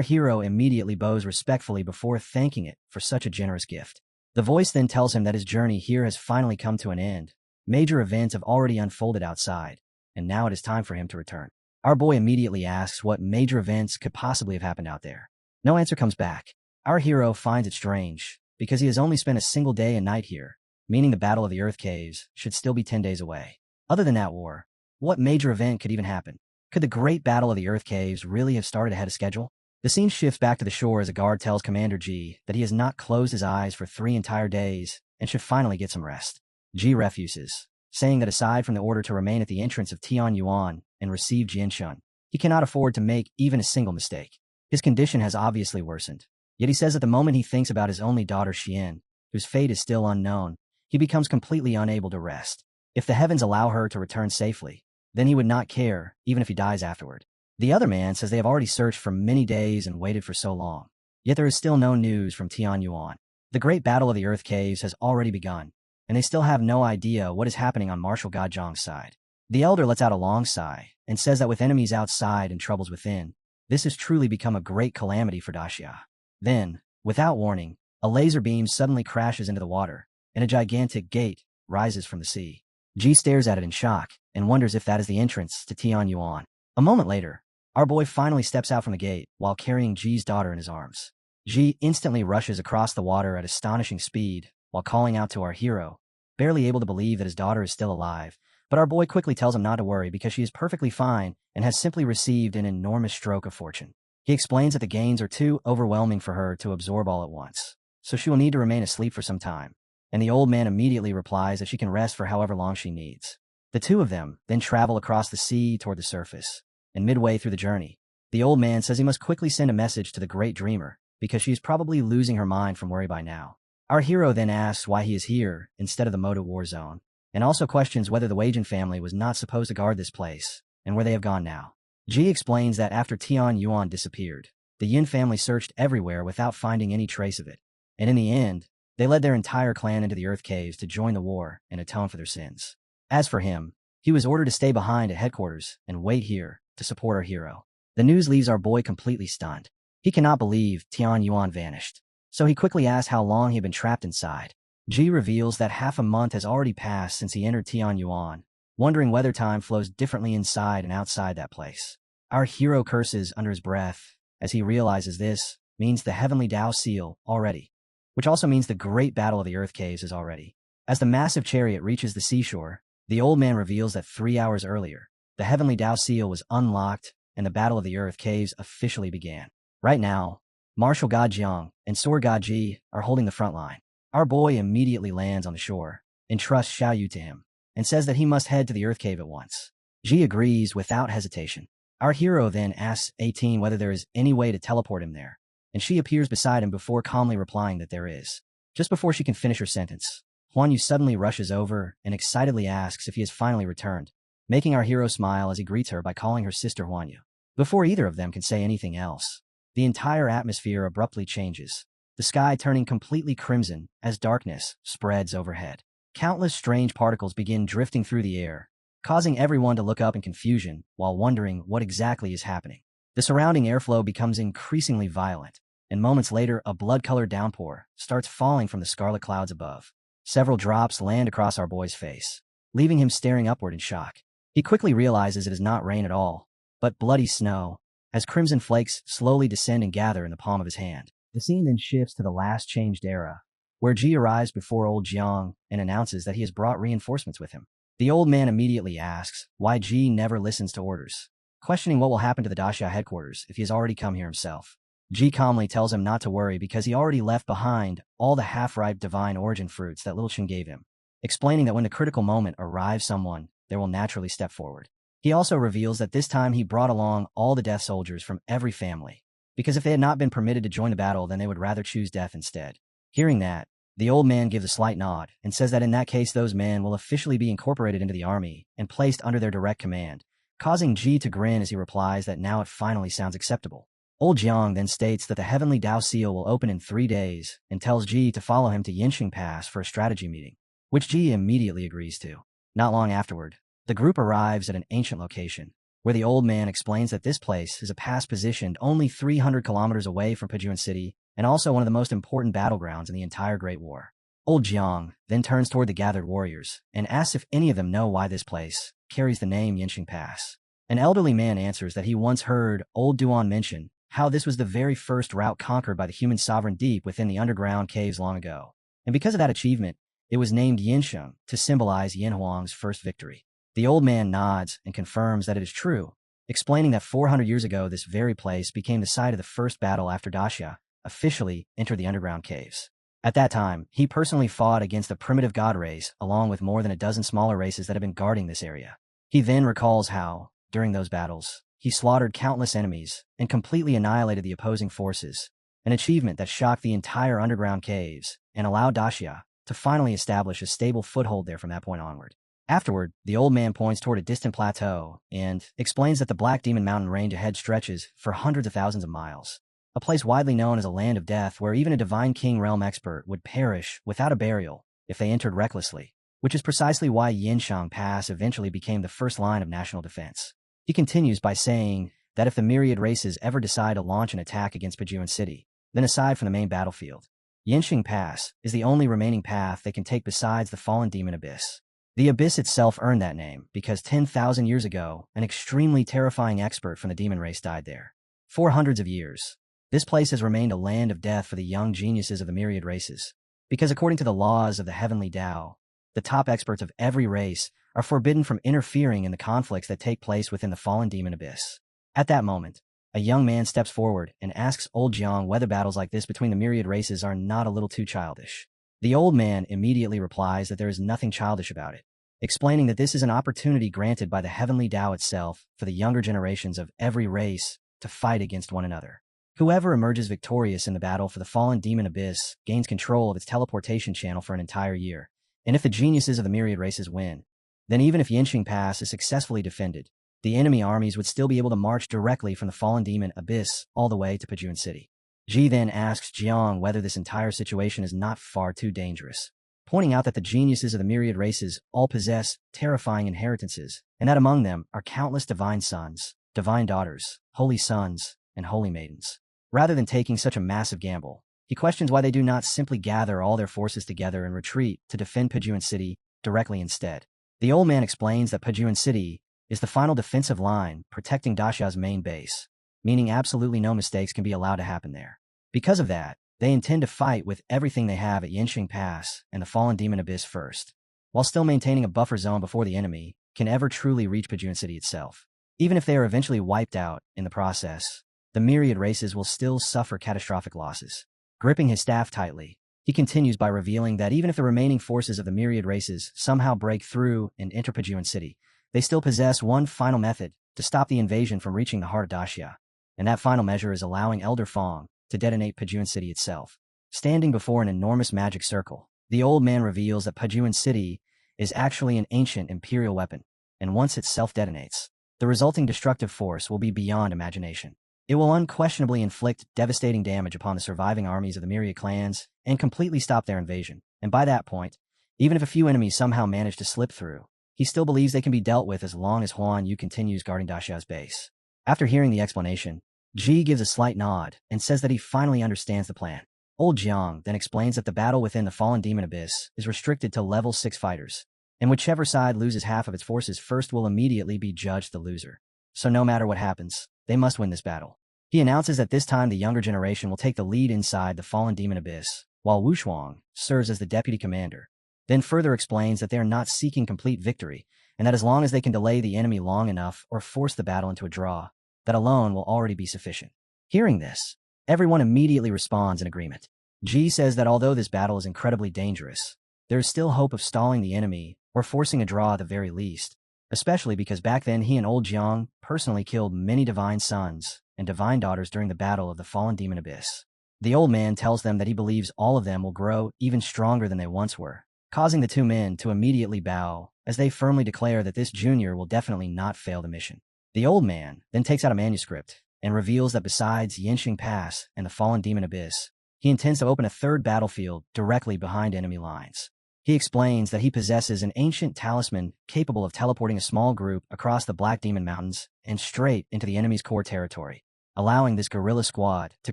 hero immediately bows respectfully before thanking it for such a generous gift. The voice then tells him that his journey here has finally come to an end. Major events have already unfolded outside, and now it is time for him to return. Our boy immediately asks what major events could possibly have happened out there. No answer comes back. Our hero finds it strange, because he has only spent a single day and night here, meaning the Battle of the Earth Caves should still be 10 days away. Other than that war, what major event could even happen? Could the Great Battle of the Earth Caves really have started ahead of schedule? The scene shifts back to the shore as a guard tells Commander G that he has not closed his eyes for 3 entire days and should finally get some rest. G refuses, saying that aside from the order to remain at the entrance of Tianyuan and receive Jianshun, he cannot afford to make even a single mistake. His condition has obviously worsened, yet he says at the moment he thinks about his only daughter Xian, whose fate is still unknown, he becomes completely unable to rest. If the heavens allow her to return safely, then he would not care, even if he dies afterward. The other man says they have already searched for many days and waited for so long, yet there is still no news from Tianyuan. The Great Battle of the Earth Caves has already begun, and they still have no idea what is happening on Marshal Gajong's side. The elder lets out a long sigh and says that with enemies outside and troubles within, this has truly become a great calamity for Daxia. Then, without warning, a laser beam suddenly crashes into the water, and a gigantic gate rises from the sea. Ji stares at it in shock and wonders if that is the entrance to Tianyuan. A moment later, our boy finally steps out from the gate while carrying Ji's daughter in his arms. Ji instantly rushes across the water at astonishing speed while calling out to our hero, barely able to believe that his daughter is still alive, but our boy quickly tells him not to worry because she is perfectly fine and has simply received an enormous stroke of fortune. He explains that the gains are too overwhelming for her to absorb all at once, so she will need to remain asleep for some time, and the old man immediately replies that she can rest for however long she needs. The two of them then travel across the sea toward the surface, and midway through the journey, the old man says he must quickly send a message to the great dreamer because she is probably losing her mind from worry by now. Our hero then asks why he is here instead of the Moto War Zone, and also questions whether the Wajan family was not supposed to guard this place, and where they have gone now. Ji explains that after Tian Yuan disappeared, the Yin family searched everywhere without finding any trace of it, and in the end, they led their entire clan into the Earth Caves to join the war and atone for their sins. As for him, he was ordered to stay behind at headquarters and wait here to support our hero. The news leaves our boy completely stunned. He cannot believe Tian Yuan vanished, so he quickly asks how long he had been trapped inside. Ji reveals that half a month has already passed since he entered Tian Yuan, wondering whether time flows differently inside and outside that place. Our hero curses under his breath as he realizes this means the Heavenly Tao Seal already, which also means the Great Battle of the Earth Caves is already. As the massive chariot reaches the seashore, the old man reveals that 3 hours earlier, the Heavenly Tao Seal was unlocked and the Battle of the Earth Caves officially began. Right now, Marshal Gajiang and Sword Gaji are holding the front line. Our boy immediately lands on the shore, entrusts Xiao Yu to him, and says that he must head to the Earth Cave at once. Ji agrees without hesitation. Our hero then asks 18 whether there is any way to teleport him there, and she appears beside him before calmly replying that there is. Just before she can finish her sentence, Huan Yu suddenly rushes over and excitedly asks if he has finally returned, making our hero smile as he greets her by calling her sister Huan Yu. Before either of them can say anything else, the entire atmosphere abruptly changes, the sky turning completely crimson as darkness spreads overhead. Countless strange particles begin drifting through the air, causing everyone to look up in confusion while wondering what exactly is happening. The surrounding airflow becomes increasingly violent, and moments later a blood-colored downpour starts falling from the scarlet clouds above. Several drops land across our boy's face, leaving him staring upward in shock. He quickly realizes it is not rain at all, but bloody snow, as crimson flakes slowly descend and gather in the palm of his hand. The scene then shifts to the last changed era, where Ji arrives before old Jiang and announces that he has brought reinforcements with him. The old man immediately asks why Ji never listens to orders, questioning what will happen to the Daxia headquarters if he has already come here himself. Ji calmly tells him not to worry because he already left behind all the half-ripe divine origin fruits that Little Chen gave him, explaining that when the critical moment arrives someone, there will naturally step forward. He also reveals that this time he brought along all the death soldiers from every family, because if they had not been permitted to join the battle, then they would rather choose death instead. Hearing that, The old man gives a slight nod and says that in that case those men will officially be incorporated into the army and placed under their direct command, causing Ji to grin as he replies that now it finally sounds acceptable. Old Jiang then states that the Heavenly Dao Seal will open in 3 days and tells Ji to follow him to Yinxing Pass for a strategy meeting, which Ji immediately agrees to. Not long afterward, the group arrives at an ancient location, where the old man explains that this place is a pass positioned only 300 kilometers away from Pajuan City and also one of the most important battlegrounds in the entire Great War. Old Jiang then turns toward the gathered warriors and asks if any of them know why this place carries the name Yinxing Pass. An elderly man answers that he once heard Old Duan mention how this was the very first route conquered by the human sovereign deep within the underground caves long ago. And because of that achievement, it was named Yinsheng to symbolize Yin Huang's first victory. The old man nods and confirms that it is true, explaining that 400 years ago this very place became the site of the first battle after Daxia officially entered the underground caves. At that time, he personally fought against the primitive god race along with more than a dozen smaller races that had been guarding this area. He then recalls how, during those battles, he slaughtered countless enemies and completely annihilated the opposing forces, an achievement that shocked the entire underground caves and allowed Daxia to finally establish a stable foothold there from that point onward. Afterward, the old man points toward a distant plateau and explains that the Black Demon Mountain range ahead stretches for hundreds of thousands of miles, a place widely known as a land of death where even a Divine King realm expert would perish without a burial if they entered recklessly, which is precisely why Yinshang Pass eventually became the first line of national defense. He continues by saying that if the myriad races ever decide to launch an attack against Pajuan City, then aside from the main battlefield, Yinxing Pass is the only remaining path they can take besides the fallen demon Abyss. The Abyss itself earned that name because 10,000 years ago, an extremely terrifying expert from the demon race died there. For hundreds of years, this place has remained a land of death for the young geniuses of the myriad races, because according to the laws of the Heavenly Dao, the top experts of every race are forbidden from interfering in the conflicts that take place within the fallen demon Abyss. At that moment, a young man steps forward and asks Old Jiang whether battles like this between the myriad races are not a little too childish. The old man immediately replies that there is nothing childish about it, explaining that this is an opportunity granted by the Heavenly Dao itself for the younger generations of every race to fight against one another. Whoever emerges victorious in the battle for the fallen demon Abyss gains control of its teleportation channel for an entire year, and if the geniuses of the myriad races win, then even if Yinxing Pass is successfully defended, the enemy armies would still be able to march directly from the fallen demon Abyss all the way to Pajuan City. Ji then asks Jiang whether this entire situation is not far too dangerous, pointing out that the geniuses of the myriad races all possess terrifying inheritances, and that among them are countless divine sons, divine daughters, holy sons, and holy maidens. Rather than taking such a massive gamble, he questions why they do not simply gather all their forces together and retreat to defend Pajuan City directly instead. The old man explains that Pajuan City is the final defensive line protecting Daxia's main base, meaning absolutely no mistakes can be allowed to happen there. Because of that, they intend to fight with everything they have at Yinxing Pass and the fallen demon Abyss first, while still maintaining a buffer zone before the enemy can ever truly reach Pajuan City itself. Even if they are eventually wiped out in the process, the myriad races will still suffer catastrophic losses. Gripping his staff tightly, he continues by revealing that even if the remaining forces of the myriad races somehow break through and enter Pajuan City, they still possess one final method to stop the invasion from reaching the heart of Daxia, and that final measure is allowing Elder Fong to detonate Pajuan City itself. Standing before an enormous magic circle, the old man reveals that Pajuan City is actually an ancient imperial weapon, and once it self-detonates, the resulting destructive force will be beyond imagination. It will unquestionably inflict devastating damage upon the surviving armies of the myriad clans and completely stop their invasion, and by that point, even if a few enemies somehow manage to slip through, he still believes they can be dealt with as long as Huan Yu continues guarding Daxia's base. After hearing the explanation, Ji gives a slight nod and says that he finally understands the plan. Old Jiang then explains that the battle within the fallen demon Abyss is restricted to level 6 fighters, and whichever side loses half of its forces first will immediately be judged the loser. So no matter what happens, they must win this battle. He announces that this time the younger generation will take the lead inside the fallen demon Abyss, while Wu Shuang serves as the deputy commander, then further explains that they are not seeking complete victory, and that as long as they can delay the enemy long enough or force the battle into a draw, that alone will already be sufficient. Hearing this, everyone immediately responds in agreement. Ji says that although this battle is incredibly dangerous, there is still hope of stalling the enemy or forcing a draw at the very least, especially because back then he and Old Jiang personally killed many divine sons and divine daughters during the battle of the fallen demon Abyss. The old man tells them that he believes all of them will grow even stronger than they once were, causing the two men to immediately bow as they firmly declare that this junior will definitely not fail the mission. The old man then takes out a manuscript and reveals that besides Yinxing Pass and the fallen demon abyss, he intends to open a third battlefield directly behind enemy lines. He explains that he possesses an ancient talisman capable of teleporting a small group across the Black Demon Mountains and straight into the enemy's core territory, allowing this guerrilla squad to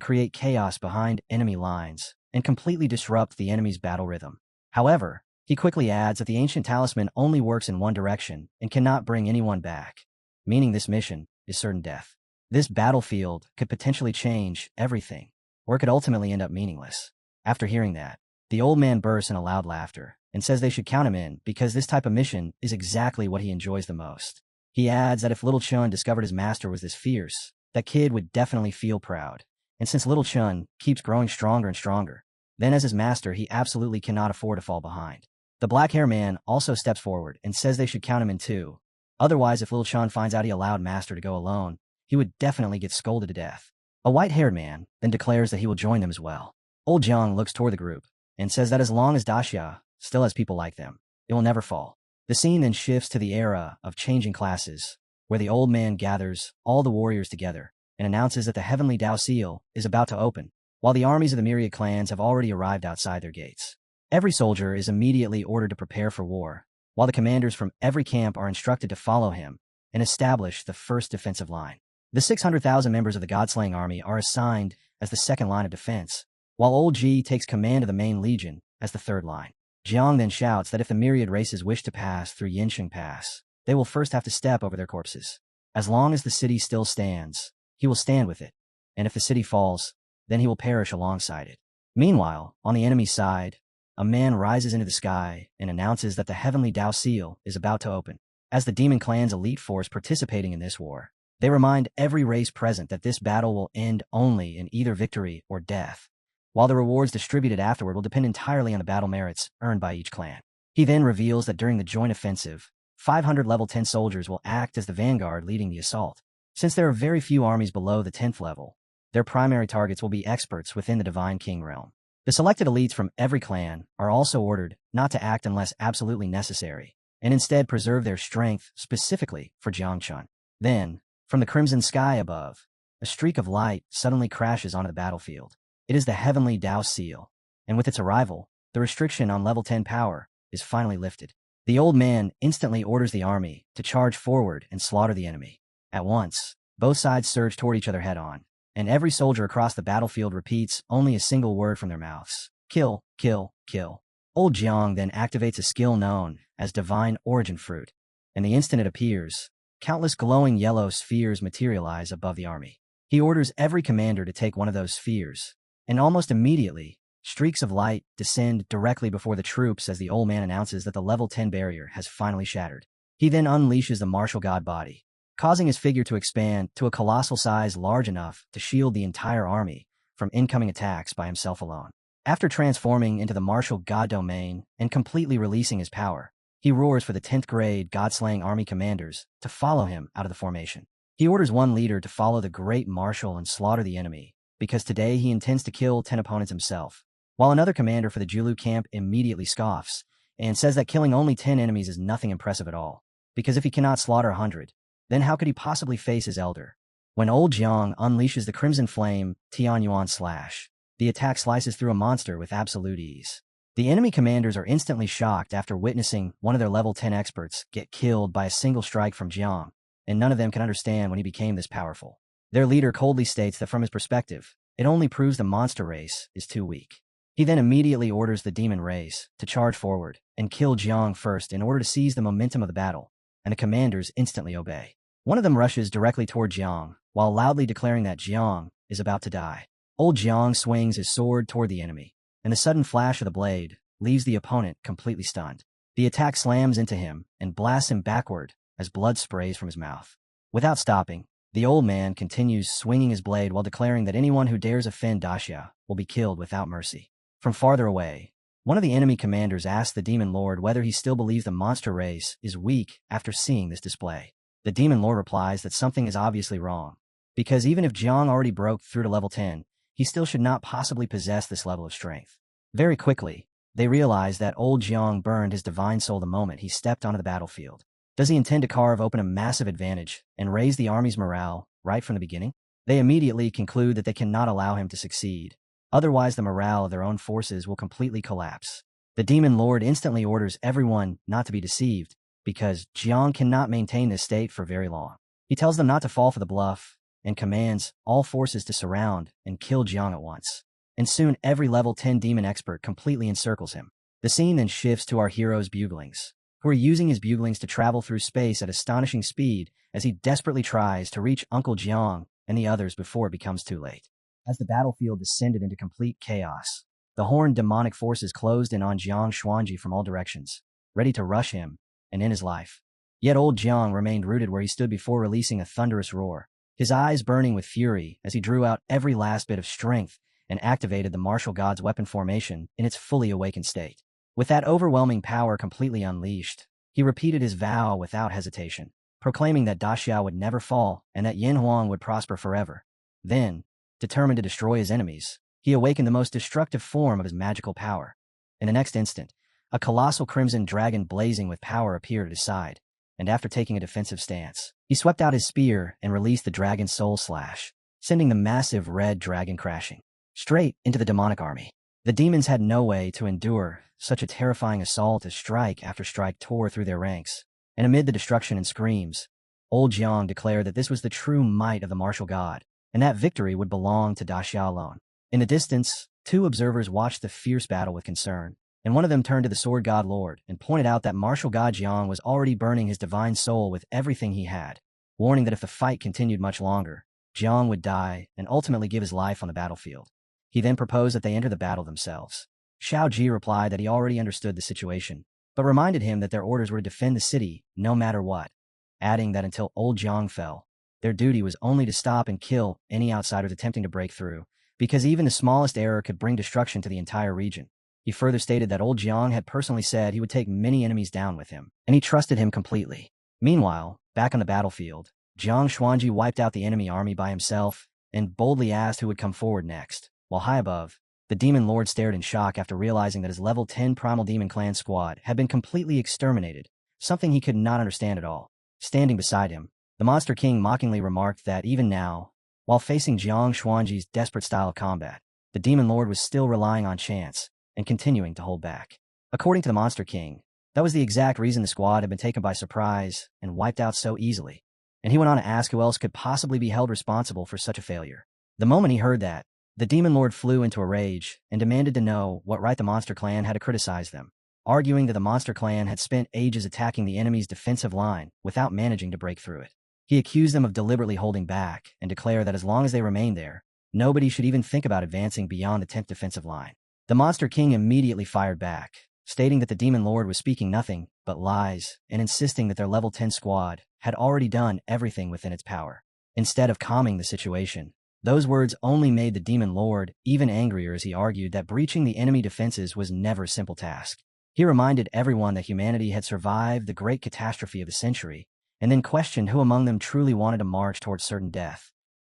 create chaos behind enemy lines and completely disrupt the enemy's battle rhythm. However, he quickly adds that the ancient talisman only works in one direction and cannot bring anyone back, meaning this mission is certain death. This battlefield could potentially change everything, or it could ultimately end up meaningless. After hearing that, the old man bursts in a loud laughter and says they should count him in because this type of mission is exactly what he enjoys the most. He adds that if Little Chun discovered his master was this fierce, that kid would definitely feel proud. And since Little Chun keeps growing stronger and stronger, then as his master he absolutely cannot afford to fall behind. The black-haired man also steps forward and says they should count him in too. Otherwise, if Little Chun finds out he allowed master to go alone, he would definitely get scolded to death. A white-haired man then declares that he will join them as well. Old Jiang looks toward the group and says that as long as Daxia still has people like them, it will never fall. The scene then shifts to the era of changing classes, where the old man gathers all the warriors together and announces that the heavenly Dao Seal is about to open, while the armies of the myriad clans have already arrived outside their gates. Every soldier is immediately ordered to prepare for war, while the commanders from every camp are instructed to follow him and establish the first defensive line. The 600,000 members of the God-slaying army are assigned as the second line of defense, while Old Ji takes command of the main legion as the third line. Jiang then shouts that if the myriad races wish to pass through Yinxing Pass, they will first have to step over their corpses. As long as the city still stands, he will stand with it, and if the city falls, then he will perish alongside it. Meanwhile, on the enemy side, a man rises into the sky and announces that the heavenly Dao Seal is about to open. As the demon clan's elite force participating in this war, they remind every race present that this battle will end only in either victory or death, while the rewards distributed afterward will depend entirely on the battle merits earned by each clan. He then reveals that during the joint offensive, 500 level 10 soldiers will act as the vanguard leading the assault. Since there are very few armies below the 10th level, their primary targets will be experts within the Divine King realm. The selected elites from every clan are also ordered not to act unless absolutely necessary, and instead preserve their strength specifically for Jiangchun. Then, from the crimson sky above, a streak of light suddenly crashes onto the battlefield. It is the heavenly Dao Seal, and with its arrival, the restriction on level 10 power is finally lifted. The old man instantly orders the army to charge forward and slaughter the enemy. At once, both sides surge toward each other head-on, and every soldier across the battlefield repeats only a single word from their mouths: kill, kill, kill. Old Jiang then activates a skill known as Divine Origin Fruit, and the instant it appears, countless glowing yellow spheres materialize above the army. He orders every commander to take one of those spheres, and almost immediately, streaks of light descend directly before the troops as the old man announces that the level 10 barrier has finally shattered. He then unleashes the martial god body, causing his figure to expand to a colossal size large enough to shield the entire army from incoming attacks by himself alone. After transforming into the martial god domain and completely releasing his power, he roars for the 10th grade god-slaying army commanders to follow him out of the formation. He orders one leader to follow the great marshal and slaughter the enemy, because today he intends to kill 10 opponents himself, while another commander for the Julu camp immediately scoffs and says that killing only 10 enemies is nothing impressive at all, because if he cannot slaughter 100, then how could he possibly face his elder? When Old Jiang unleashes the Crimson Flame Tianyuan Slash, the attack slices through a monster with absolute ease. The enemy commanders are instantly shocked after witnessing one of their level 10 experts get killed by a single strike from Jiang, and none of them can understand when he became this powerful. Their leader coldly states that from his perspective, it only proves the monster race is too weak. He then immediately orders the demon race to charge forward and kill Jiang first in order to seize the momentum of the battle, and the commanders instantly obey. One of them rushes directly toward Jiang, while loudly declaring that Jiang is about to die. Old Jiang swings his sword toward the enemy, and the sudden flash of the blade leaves the opponent completely stunned. The attack slams into him and blasts him backward as blood sprays from his mouth. Without stopping, the old man continues swinging his blade while declaring that anyone who dares offend Daxia will be killed without mercy. From farther away, one of the enemy commanders asks the Demon Lord whether he still believes the monster race is weak after seeing this display. The Demon Lord replies that something is obviously wrong, because even if Jiang already broke through to level 10, he still should not possibly possess this level of strength. Very quickly, they realized that old Jiang burned his divine soul the moment he stepped onto the battlefield. Does he intend to carve open a massive advantage and raise the army's morale right from the beginning? They immediately conclude that they cannot allow him to succeed. Otherwise, the morale of their own forces will completely collapse. The Demon Lord instantly orders everyone not to be deceived, because Jiang cannot maintain this state for very long. He tells them not to fall for the bluff, and commands all forces to surround and kill Jiang at once. And soon every level 10 demon expert completely encircles him. The scene then shifts to our hero's buglings, who are using his buglings to travel through space at astonishing speed as he desperately tries to reach Uncle Jiang and the others before it becomes too late. As the battlefield descended into complete chaos, the horned demonic forces closed in on Jiang Xuanji from all directions, ready to rush him and end his life. Yet old Jiang remained rooted where he stood before releasing a thunderous roar, his eyes burning with fury as he drew out every last bit of strength and activated the martial god's weapon formation in its fully awakened state. With that overwhelming power completely unleashed, he repeated his vow without hesitation, proclaiming that Daxia would never fall and that Yin Huang would prosper forever. Then, determined to destroy his enemies, he awakened the most destructive form of his magical power. In the next instant, a colossal crimson dragon blazing with power appeared at his side, and after taking a defensive stance, he swept out his spear and released the dragon's soul slash, sending the massive red dragon crashing straight into the demonic army. The demons had no way to endure such a terrifying assault as strike after strike tore through their ranks, and amid the destruction and screams, old Jiang declared that this was the true might of the martial god, and that victory would belong to Daxia alone. In the distance, two observers watched the fierce battle with concern, and one of them turned to the sword god Lord and pointed out that martial god Jiang was already burning his divine soul with everything he had, warning that if the fight continued much longer, Jiang would die and ultimately give his life on the battlefield. He then proposed that they enter the battle themselves. Xiao Ji replied that he already understood the situation, but reminded him that their orders were to defend the city no matter what, adding that until old Jiang fell, their duty was only to stop and kill any outsiders attempting to break through, because even the smallest error could bring destruction to the entire region. He further stated that old Jiang had personally said he would take many enemies down with him, and he trusted him completely. Meanwhile, back on the battlefield, Jiang Xuanji wiped out the enemy army by himself and boldly asked who would come forward next. While high above, the Demon Lord stared in shock after realizing that his level 10 Primal Demon Clan squad had been completely exterminated, something he could not understand at all. Standing beside him, the Monster King mockingly remarked that even now, while facing Jiang Xuanji's desperate style of combat, the Demon Lord was still relying on chance and continuing to hold back. According to the Monster King, that was the exact reason the squad had been taken by surprise and wiped out so easily, and he went on to ask who else could possibly be held responsible for such a failure. The moment he heard that, the Demon Lord flew into a rage and demanded to know what right the Monster Clan had to criticize them, arguing that the Monster Clan had spent ages attacking the enemy's defensive line without managing to break through it. He accused them of deliberately holding back and declared that as long as they remained there, nobody should even think about advancing beyond the 10th defensive line. The Monster King immediately fired back, stating that the Demon Lord was speaking nothing but lies and insisting that their level 10 squad had already done everything within its power. Instead of calming the situation, those words only made the Demon Lord even angrier as he argued that breaching the enemy defenses was never a simple task. He reminded everyone that humanity had survived the great catastrophe of the century, and then questioned who among them truly wanted to march towards certain death,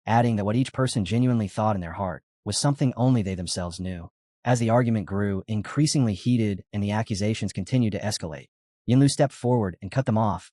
adding that what each person genuinely thought in their heart was something only they themselves knew. As the argument grew increasingly heated and the accusations continued to escalate, Yinlu stepped forward and cut them off,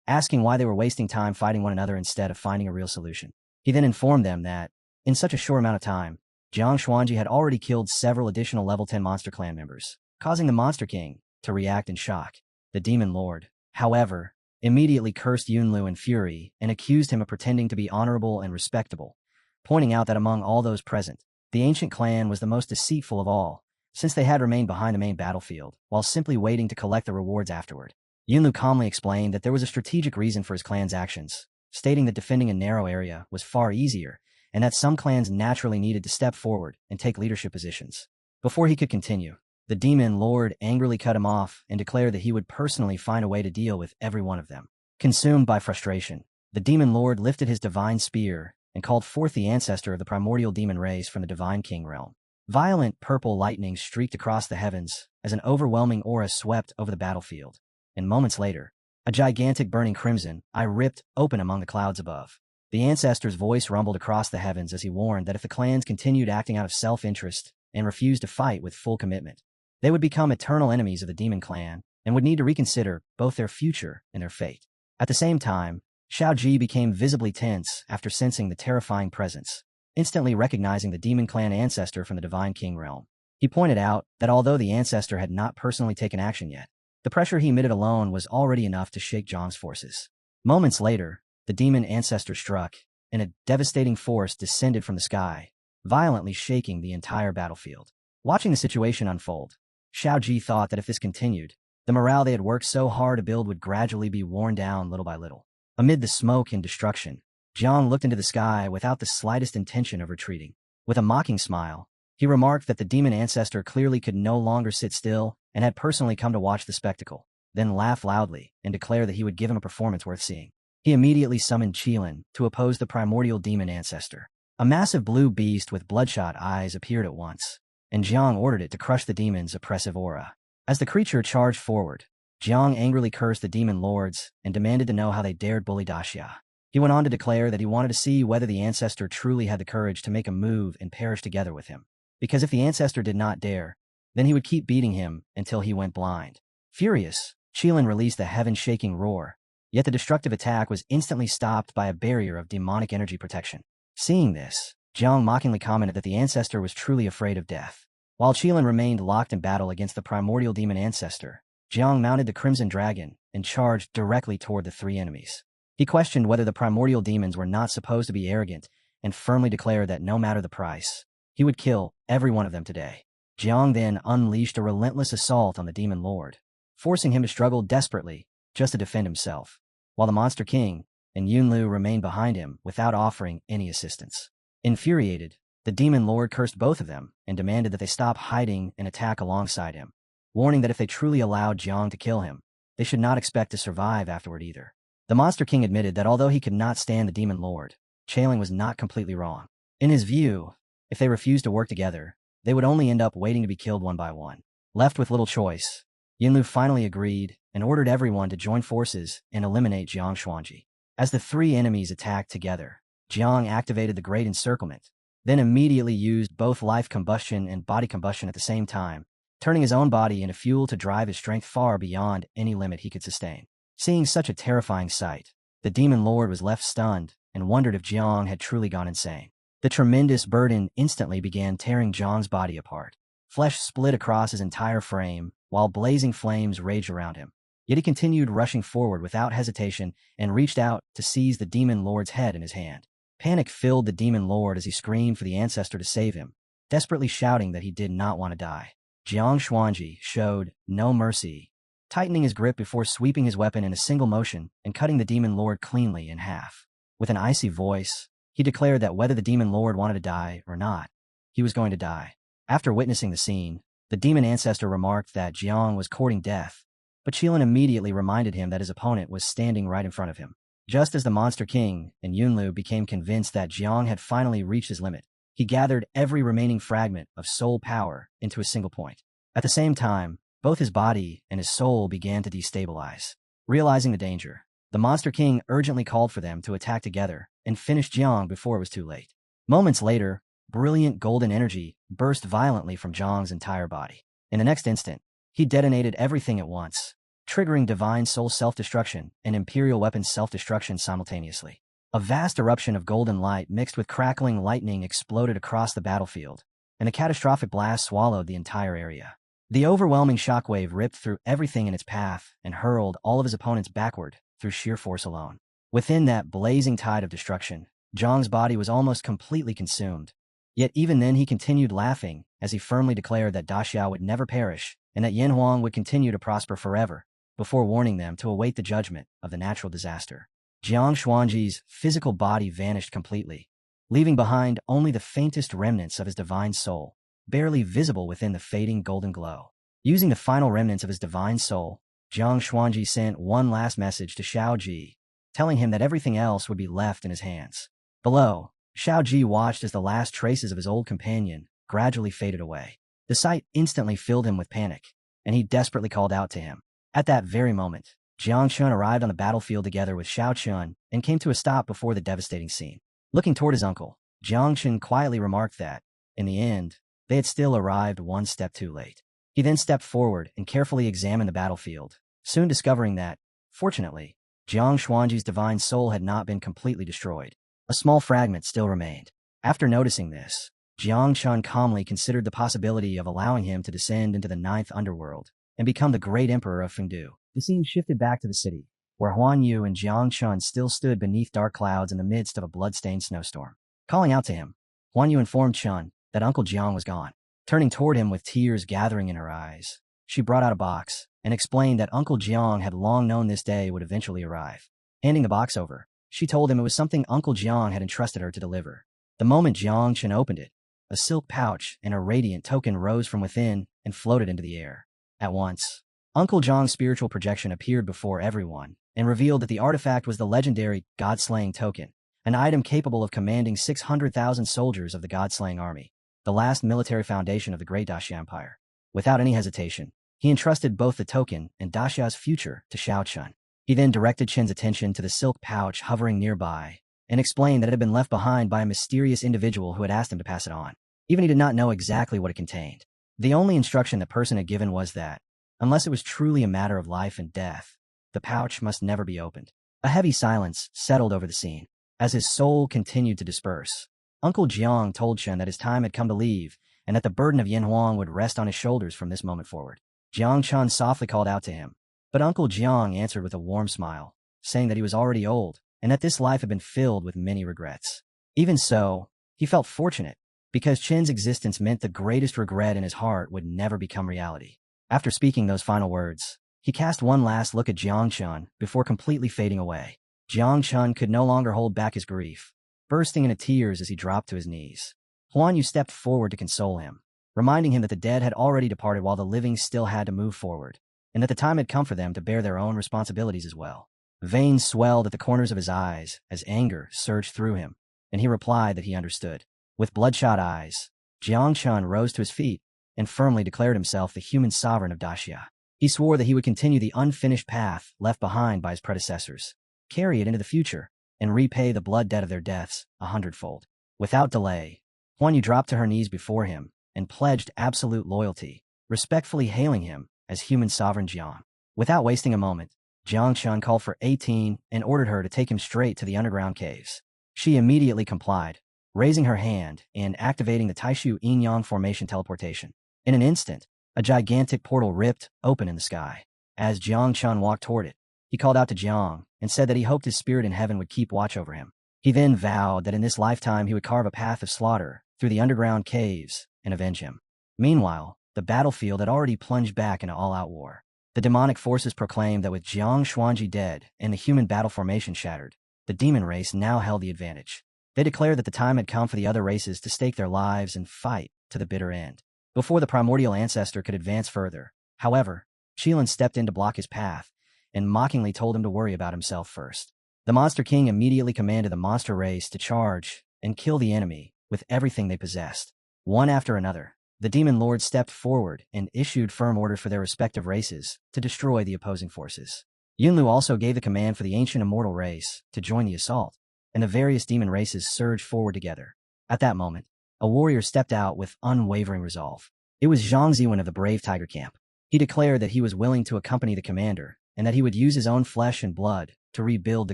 asking why they were wasting time fighting one another instead of finding a real solution. He then informed them that, in such a short amount of time, Jiang Xuanji had already killed several additional level 10 Monster Clan members, causing the Monster King to react in shock. The Demon Lord, however, immediately cursed Yunlu in fury and accused him of pretending to be honorable and respectable, pointing out that among all those present, the ancient clan was the most deceitful of all, since they had remained behind the main battlefield, while simply waiting to collect the rewards afterward. Yunlu calmly explained that there was a strategic reason for his clan's actions, stating that defending a narrow area was far easier, and that some clans naturally needed to step forward and take leadership positions. Before he could continue, the Demon Lord angrily cut him off and declared that he would personally find a way to deal with every one of them. Consumed by frustration, the Demon Lord lifted his divine spear and called forth the ancestor of the primordial demon race from the Divine King realm. Violent purple lightning streaked across the heavens as an overwhelming aura swept over the battlefield, and moments later, a gigantic burning crimson eye ripped open among the clouds above. The ancestor's voice rumbled across the heavens as he warned that if the clans continued acting out of self-interest and refused to fight with full commitment, they would become eternal enemies of the demon clan and would need to reconsider both their future and their fate. At the same time, Xiao Ji became visibly tense after sensing the terrifying presence, instantly recognizing the demon clan ancestor from the Divine King realm. He pointed out that although the ancestor had not personally taken action yet, the pressure he emitted alone was already enough to shake Zhang's forces. Moments later, the demon ancestor struck, and a devastating force descended from the sky, violently shaking the entire battlefield. Watching the situation unfold, Xiao Ji thought that if this continued, the morale they had worked so hard to build would gradually be worn down little by little. Amid the smoke and destruction, Zhang looked into the sky without the slightest intention of retreating. With a mocking smile, he remarked that the demon ancestor clearly could no longer sit still and had personally come to watch the spectacle, then laughed loudly and declared that he would give him a performance worth seeing. He immediately summoned Qilin to oppose the primordial demon ancestor. A massive blue beast with bloodshot eyes appeared at once, and Zhang ordered it to crush the demon's oppressive aura. As the creature charged forward, Zhang angrily cursed the demon lords and demanded to know how they dared bully Daxia. He went on to declare that he wanted to see whether the ancestor truly had the courage to make a move and perish together with him. Because if the ancestor did not dare, then he would keep beating him until he went blind. Furious, Qilin released a heaven-shaking roar, yet the destructive attack was instantly stopped by a barrier of demonic energy protection. Seeing this, Zhang mockingly commented that the ancestor was truly afraid of death. While Qilin remained locked in battle against the primordial demon ancestor, Zhang mounted the Crimson Dragon and charged directly toward the three enemies. He questioned whether the primordial demons were not supposed to be arrogant and firmly declared that no matter the price, he would kill every one of them today. Zhang then unleashed a relentless assault on the demon lord, forcing him to struggle desperately just to defend himself, while the Monster King and Yunlu remained behind him without offering any assistance. Infuriated, the demon lord cursed both of them and demanded that they stop hiding and attack alongside him, warning that if they truly allowed Zhang to kill him, they should not expect to survive afterward either. The Monster King admitted that although he could not stand the demon lord, Chailing was not completely wrong. In his view, if they refused to work together, they would only end up waiting to be killed one by one. Left with little choice, Yunlu finally agreed and ordered everyone to join forces and eliminate Jiang Xuanji. As the three enemies attacked together, Jiang activated the Great Encirclement, then immediately used both life combustion and body combustion at the same time, turning his own body into fuel to drive his strength far beyond any limit he could sustain. Seeing such a terrifying sight, the demon lord was left stunned and wondered if Jiang had truly gone insane. The tremendous burden instantly began tearing Jiang's body apart. Flesh split across his entire frame, while blazing flames raged around him. Yet he continued rushing forward without hesitation and reached out to seize the demon lord's head in his hand. Panic filled the demon lord as he screamed for the ancestor to save him, desperately shouting that he did not want to die. Jiang Xuanji showed no mercy, tightening his grip before sweeping his weapon in a single motion and cutting the demon lord cleanly in half. With an icy voice, he declared that whether the demon lord wanted to die or not, he was going to die. After witnessing the scene, the demon ancestor remarked that Jiang was courting death, but Qilin immediately reminded him that his opponent was standing right in front of him. Just as the Monster King and Yunlu became convinced that Jiang had finally reached his limit, he gathered every remaining fragment of soul power into a single point. At the same time, both his body and his soul began to destabilize. Realizing the danger, the Monster King urgently called for them to attack together and finish Jiang before it was too late. Moments later, brilliant golden energy burst violently from Jiang's entire body. In the next instant, he detonated everything at once, triggering Divine Soul self-destruction and Imperial Weapons self-destruction simultaneously. A vast eruption of golden light mixed with crackling lightning exploded across the battlefield, and a catastrophic blast swallowed the entire area. The overwhelming shockwave ripped through everything in its path and hurled all of his opponents backward through sheer force alone. Within that blazing tide of destruction, Zhang's body was almost completely consumed. Yet even then he continued laughing as he firmly declared that Daxiao would never perish and that Yanhuang would continue to prosper forever, before warning them to await the judgment of the natural disaster. Jiang Xuanji's physical body vanished completely, leaving behind only the faintest remnants of his divine soul, barely visible within the fading golden glow. Using the final remnants of his divine soul, Jiang Xuanji sent one last message to Xiao Ji, telling him that everything else would be left in his hands. Below, Xiao Ji watched as the last traces of his old companion gradually faded away. The sight instantly filled him with panic, and he desperately called out to him. At that very moment, Jiang Chun arrived on the battlefield together with Xiao Chun and came to a stop before the devastating scene. Looking toward his uncle, Jiang Chun quietly remarked that, in the end, they had still arrived one step too late. He then stepped forward and carefully examined the battlefield, soon discovering that, fortunately, Jiang Xuanji's divine soul had not been completely destroyed. A small fragment still remained. After noticing this, Jiang Chun calmly considered the possibility of allowing him to descend into the ninth underworld and become the great emperor of Fengdu. The scene shifted back to the city, where Huan Yu and Jiang Chun still stood beneath dark clouds in the midst of a blood-stained snowstorm. Calling out to him, Huan Yu informed Chun that Uncle Jiang was gone. Turning toward him with tears gathering in her eyes, she brought out a box and explained that Uncle Jiang had long known this day would eventually arrive. Handing the box over, she told him it was something Uncle Jiang had entrusted her to deliver. The moment Jiang Chun opened it, a silk pouch and a radiant token rose from within and floated into the air. At once, Uncle Jiang's spiritual projection appeared before everyone and revealed that the artifact was the legendary God-slaying token, an item capable of commanding 600,000 soldiers of the God-slaying army, the last military foundation of the great Daxia Empire. Without any hesitation, he entrusted both the token and Daxia's future to Xiao Chun. He then directed Chen's attention to the silk pouch hovering nearby and explained that it had been left behind by a mysterious individual who had asked him to pass it on. Even he did not know exactly what it contained. The only instruction the person had given was that, unless it was truly a matter of life and death, the pouch must never be opened. A heavy silence settled over the scene. As his soul continued to disperse, Uncle Jiang told Chen that his time had come to leave and that the burden of Yin Huang would rest on his shoulders from this moment forward. Jiang Chun softly called out to him, but Uncle Jiang answered with a warm smile, saying that he was already old and that this life had been filled with many regrets. Even so, he felt fortunate, because Chen's existence meant the greatest regret in his heart would never become reality. After speaking those final words, he cast one last look at Jiang Chun before completely fading away. Jiang Chun could no longer hold back his grief, bursting into tears as he dropped to his knees. Huan Yu stepped forward to console him, reminding him that the dead had already departed while the living still had to move forward, and that the time had come for them to bear their own responsibilities as well. Veins swelled at the corners of his eyes as anger surged through him, and he replied that he understood. With bloodshot eyes, Jiang Chun rose to his feet and firmly declared himself the human sovereign of Daxia. He swore that he would continue the unfinished path left behind by his predecessors, carry it into the future, and repay the blood debt of their deaths 100-fold. Without delay, Huan Yu dropped to her knees before him and pledged absolute loyalty, respectfully hailing him as human sovereign Jiang. Without wasting a moment, Jiang Chun called for 18 and ordered her to take him straight to the underground caves. She immediately complied, raising her hand and activating the Taishu Yin-Yang formation teleportation. In an instant, a gigantic portal ripped open in the sky. As Jiang Chun walked toward it, he called out to Jiang and said that he hoped his spirit in heaven would keep watch over him. He then vowed that in this lifetime he would carve a path of slaughter through the underground caves and avenge him. Meanwhile, the battlefield had already plunged back into all-out war. The demonic forces proclaimed that with Jiang Xuanji dead and the human battle formation shattered, the demon race now held the advantage. They declared that the time had come for the other races to stake their lives and fight to the bitter end. Before the primordial ancestor could advance further, however, Qilin stepped in to block his path and mockingly told him to worry about himself first. The Monster King immediately commanded the monster race to charge and kill the enemy with everything they possessed. One after another, the demon lords stepped forward and issued firm orders for their respective races to destroy the opposing forces. Yunlu also gave the command for the ancient immortal race to join the assault, and the various demon races surged forward together. At that moment, a warrior stepped out with unwavering resolve. It was Zhang Ziwen of the Brave Tiger Camp. He declared that he was willing to accompany the commander, and that he would use his own flesh and blood to rebuild the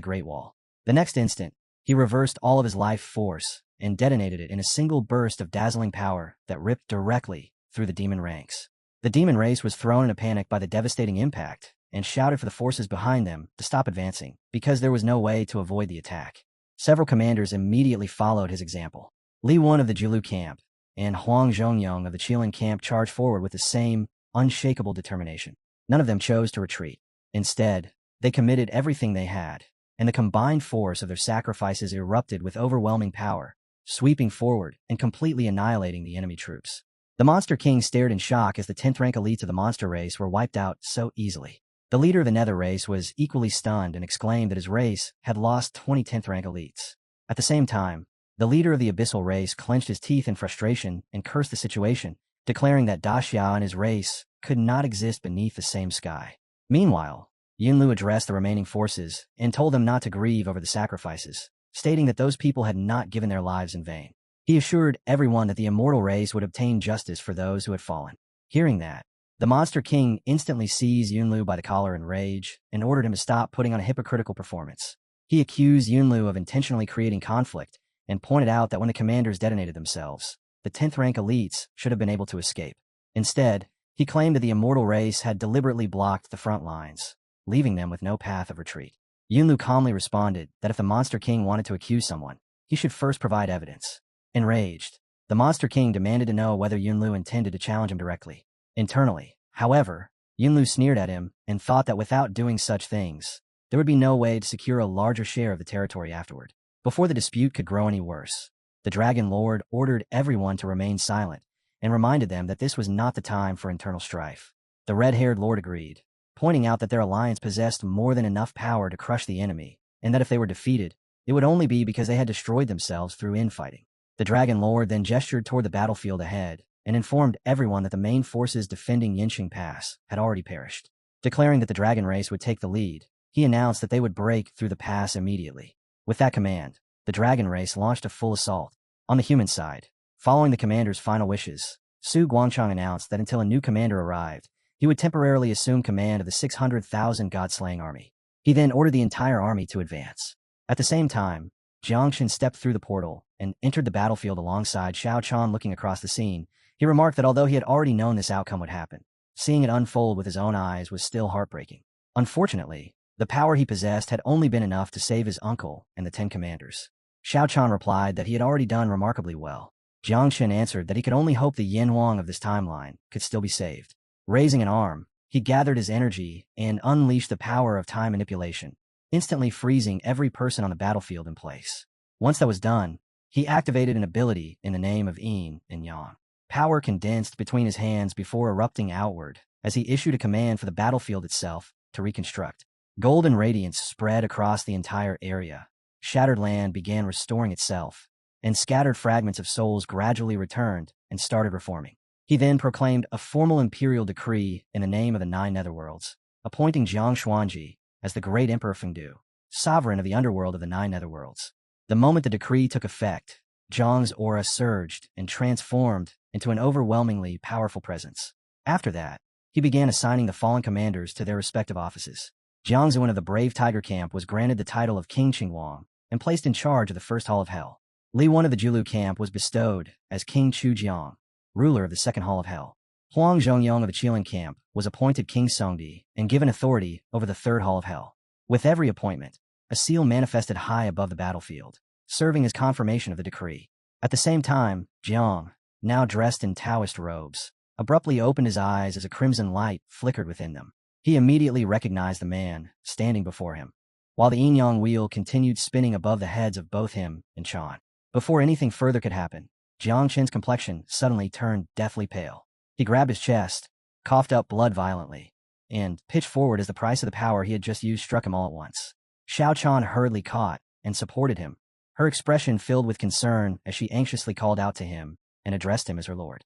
Great Wall. The next instant, he reversed all of his life force and detonated it in a single burst of dazzling power that ripped directly through the demon ranks. The demon race was thrown in a panic by the devastating impact and shouted for the forces behind them to stop advancing, because there was no way to avoid the attack. Several commanders immediately followed his example. Li Wen of the Jiulu camp and Huang Zhongyong of the Qilin camp charged forward with the same unshakable determination. None of them chose to retreat. Instead, they committed everything they had, and the combined force of their sacrifices erupted with overwhelming power, sweeping forward and completely annihilating the enemy troops. The Monster King stared in shock as the 10th rank elites of the monster race were wiped out so easily. The leader of the Nether race was equally stunned and exclaimed that his race had lost 20 10th rank elites. At the same time, the leader of the Abyssal race clenched his teeth in frustration and cursed the situation, declaring that Daxia and his race could not exist beneath the same sky. Meanwhile, Yunlu addressed the remaining forces and told them not to grieve over the sacrifices, stating that those people had not given their lives in vain. He assured everyone that the immortal race would obtain justice for those who had fallen. Hearing that, the Monster King instantly seized Yunlu by the collar in rage and ordered him to stop putting on a hypocritical performance. He accused Yunlu of intentionally creating conflict and pointed out that when the commanders detonated themselves, the 10th rank elites should have been able to escape. Instead, he claimed that the immortal race had deliberately blocked the front lines, leaving them with no path of retreat. Yunlu calmly responded that if the Monster King wanted to accuse someone, he should first provide evidence. Enraged, the Monster King demanded to know whether Yunlu intended to challenge him directly. Internally, however, Yunlu sneered at him and thought that without doing such things, there would be no way to secure a larger share of the territory afterward. Before the dispute could grow any worse, the Dragon Lord ordered everyone to remain silent and reminded them that this was not the time for internal strife. The red-haired lord agreed, pointing out that their alliance possessed more than enough power to crush the enemy, and that if they were defeated, it would only be because they had destroyed themselves through infighting. The Dragon Lord then gestured toward the battlefield ahead and informed everyone that the main forces defending Yinqing Pass had already perished. Declaring that the dragon race would take the lead, he announced that they would break through the pass immediately. With that command, the dragon race launched a full assault. On the human side, following the commander's final wishes, Su Guangchang announced that until a new commander arrived, he would temporarily assume command of the 600,000 god-slaying army. He then ordered the entire army to advance. At the same time, Jiangchen stepped through the portal and entered the battlefield alongside Xiao Chan. Looking across the scene, he remarked that although he had already known this outcome would happen, seeing it unfold with his own eyes was still heartbreaking. Unfortunately, the power he possessed had only been enough to save his uncle and the 10 commanders. Xiao Chan replied that he had already done remarkably well. Jiangchen answered that he could only hope the Yin Huang of this timeline could still be saved. Raising an arm, he gathered his energy and unleashed the power of time manipulation, instantly freezing every person on the battlefield in place. Once that was done, he activated an ability in the name of Yin and Yang. Power condensed between his hands before erupting outward as he issued a command for the battlefield itself to reconstruct. Golden radiance spread across the entire area. Shattered land began restoring itself, and scattered fragments of souls gradually returned and started reforming. He then proclaimed a formal imperial decree in the name of the 9 netherworlds, appointing Jiang Xuanji as the great Emperor Fengdu, sovereign of the underworld of the 9 netherworlds. The moment the decree took effect, Jiang's aura surged and transformed into an overwhelmingly powerful presence. After that, he began assigning the fallen commanders to their respective offices. Jiang Zuan of the Brave Tiger Camp was granted the title of King Qingwang and placed in charge of the First Hall of Hell. Li Wan of the Julu Camp was bestowed as King Chu Jiang, ruler of the Second Hall of Hell. Huang Zhongyong of the Qilin Camp was appointed King Songdi and given authority over the Third Hall of Hell. With every appointment, a seal manifested high above the battlefield, serving as confirmation of the decree. At the same time, Jiang, now dressed in Taoist robes, abruptly opened his eyes as a crimson light flickered within them. He immediately recognized the man standing before him, while the yin-yang wheel continued spinning above the heads of both him and Chan. Before anything further could happen, Jiang Chen's complexion suddenly turned deathly pale. He grabbed his chest, coughed up blood violently, and pitched forward as the price of the power he had just used struck him all at once. Xiao Chan hurriedly caught and supported him, her expression filled with concern as she anxiously called out to him and addressed him as her lord.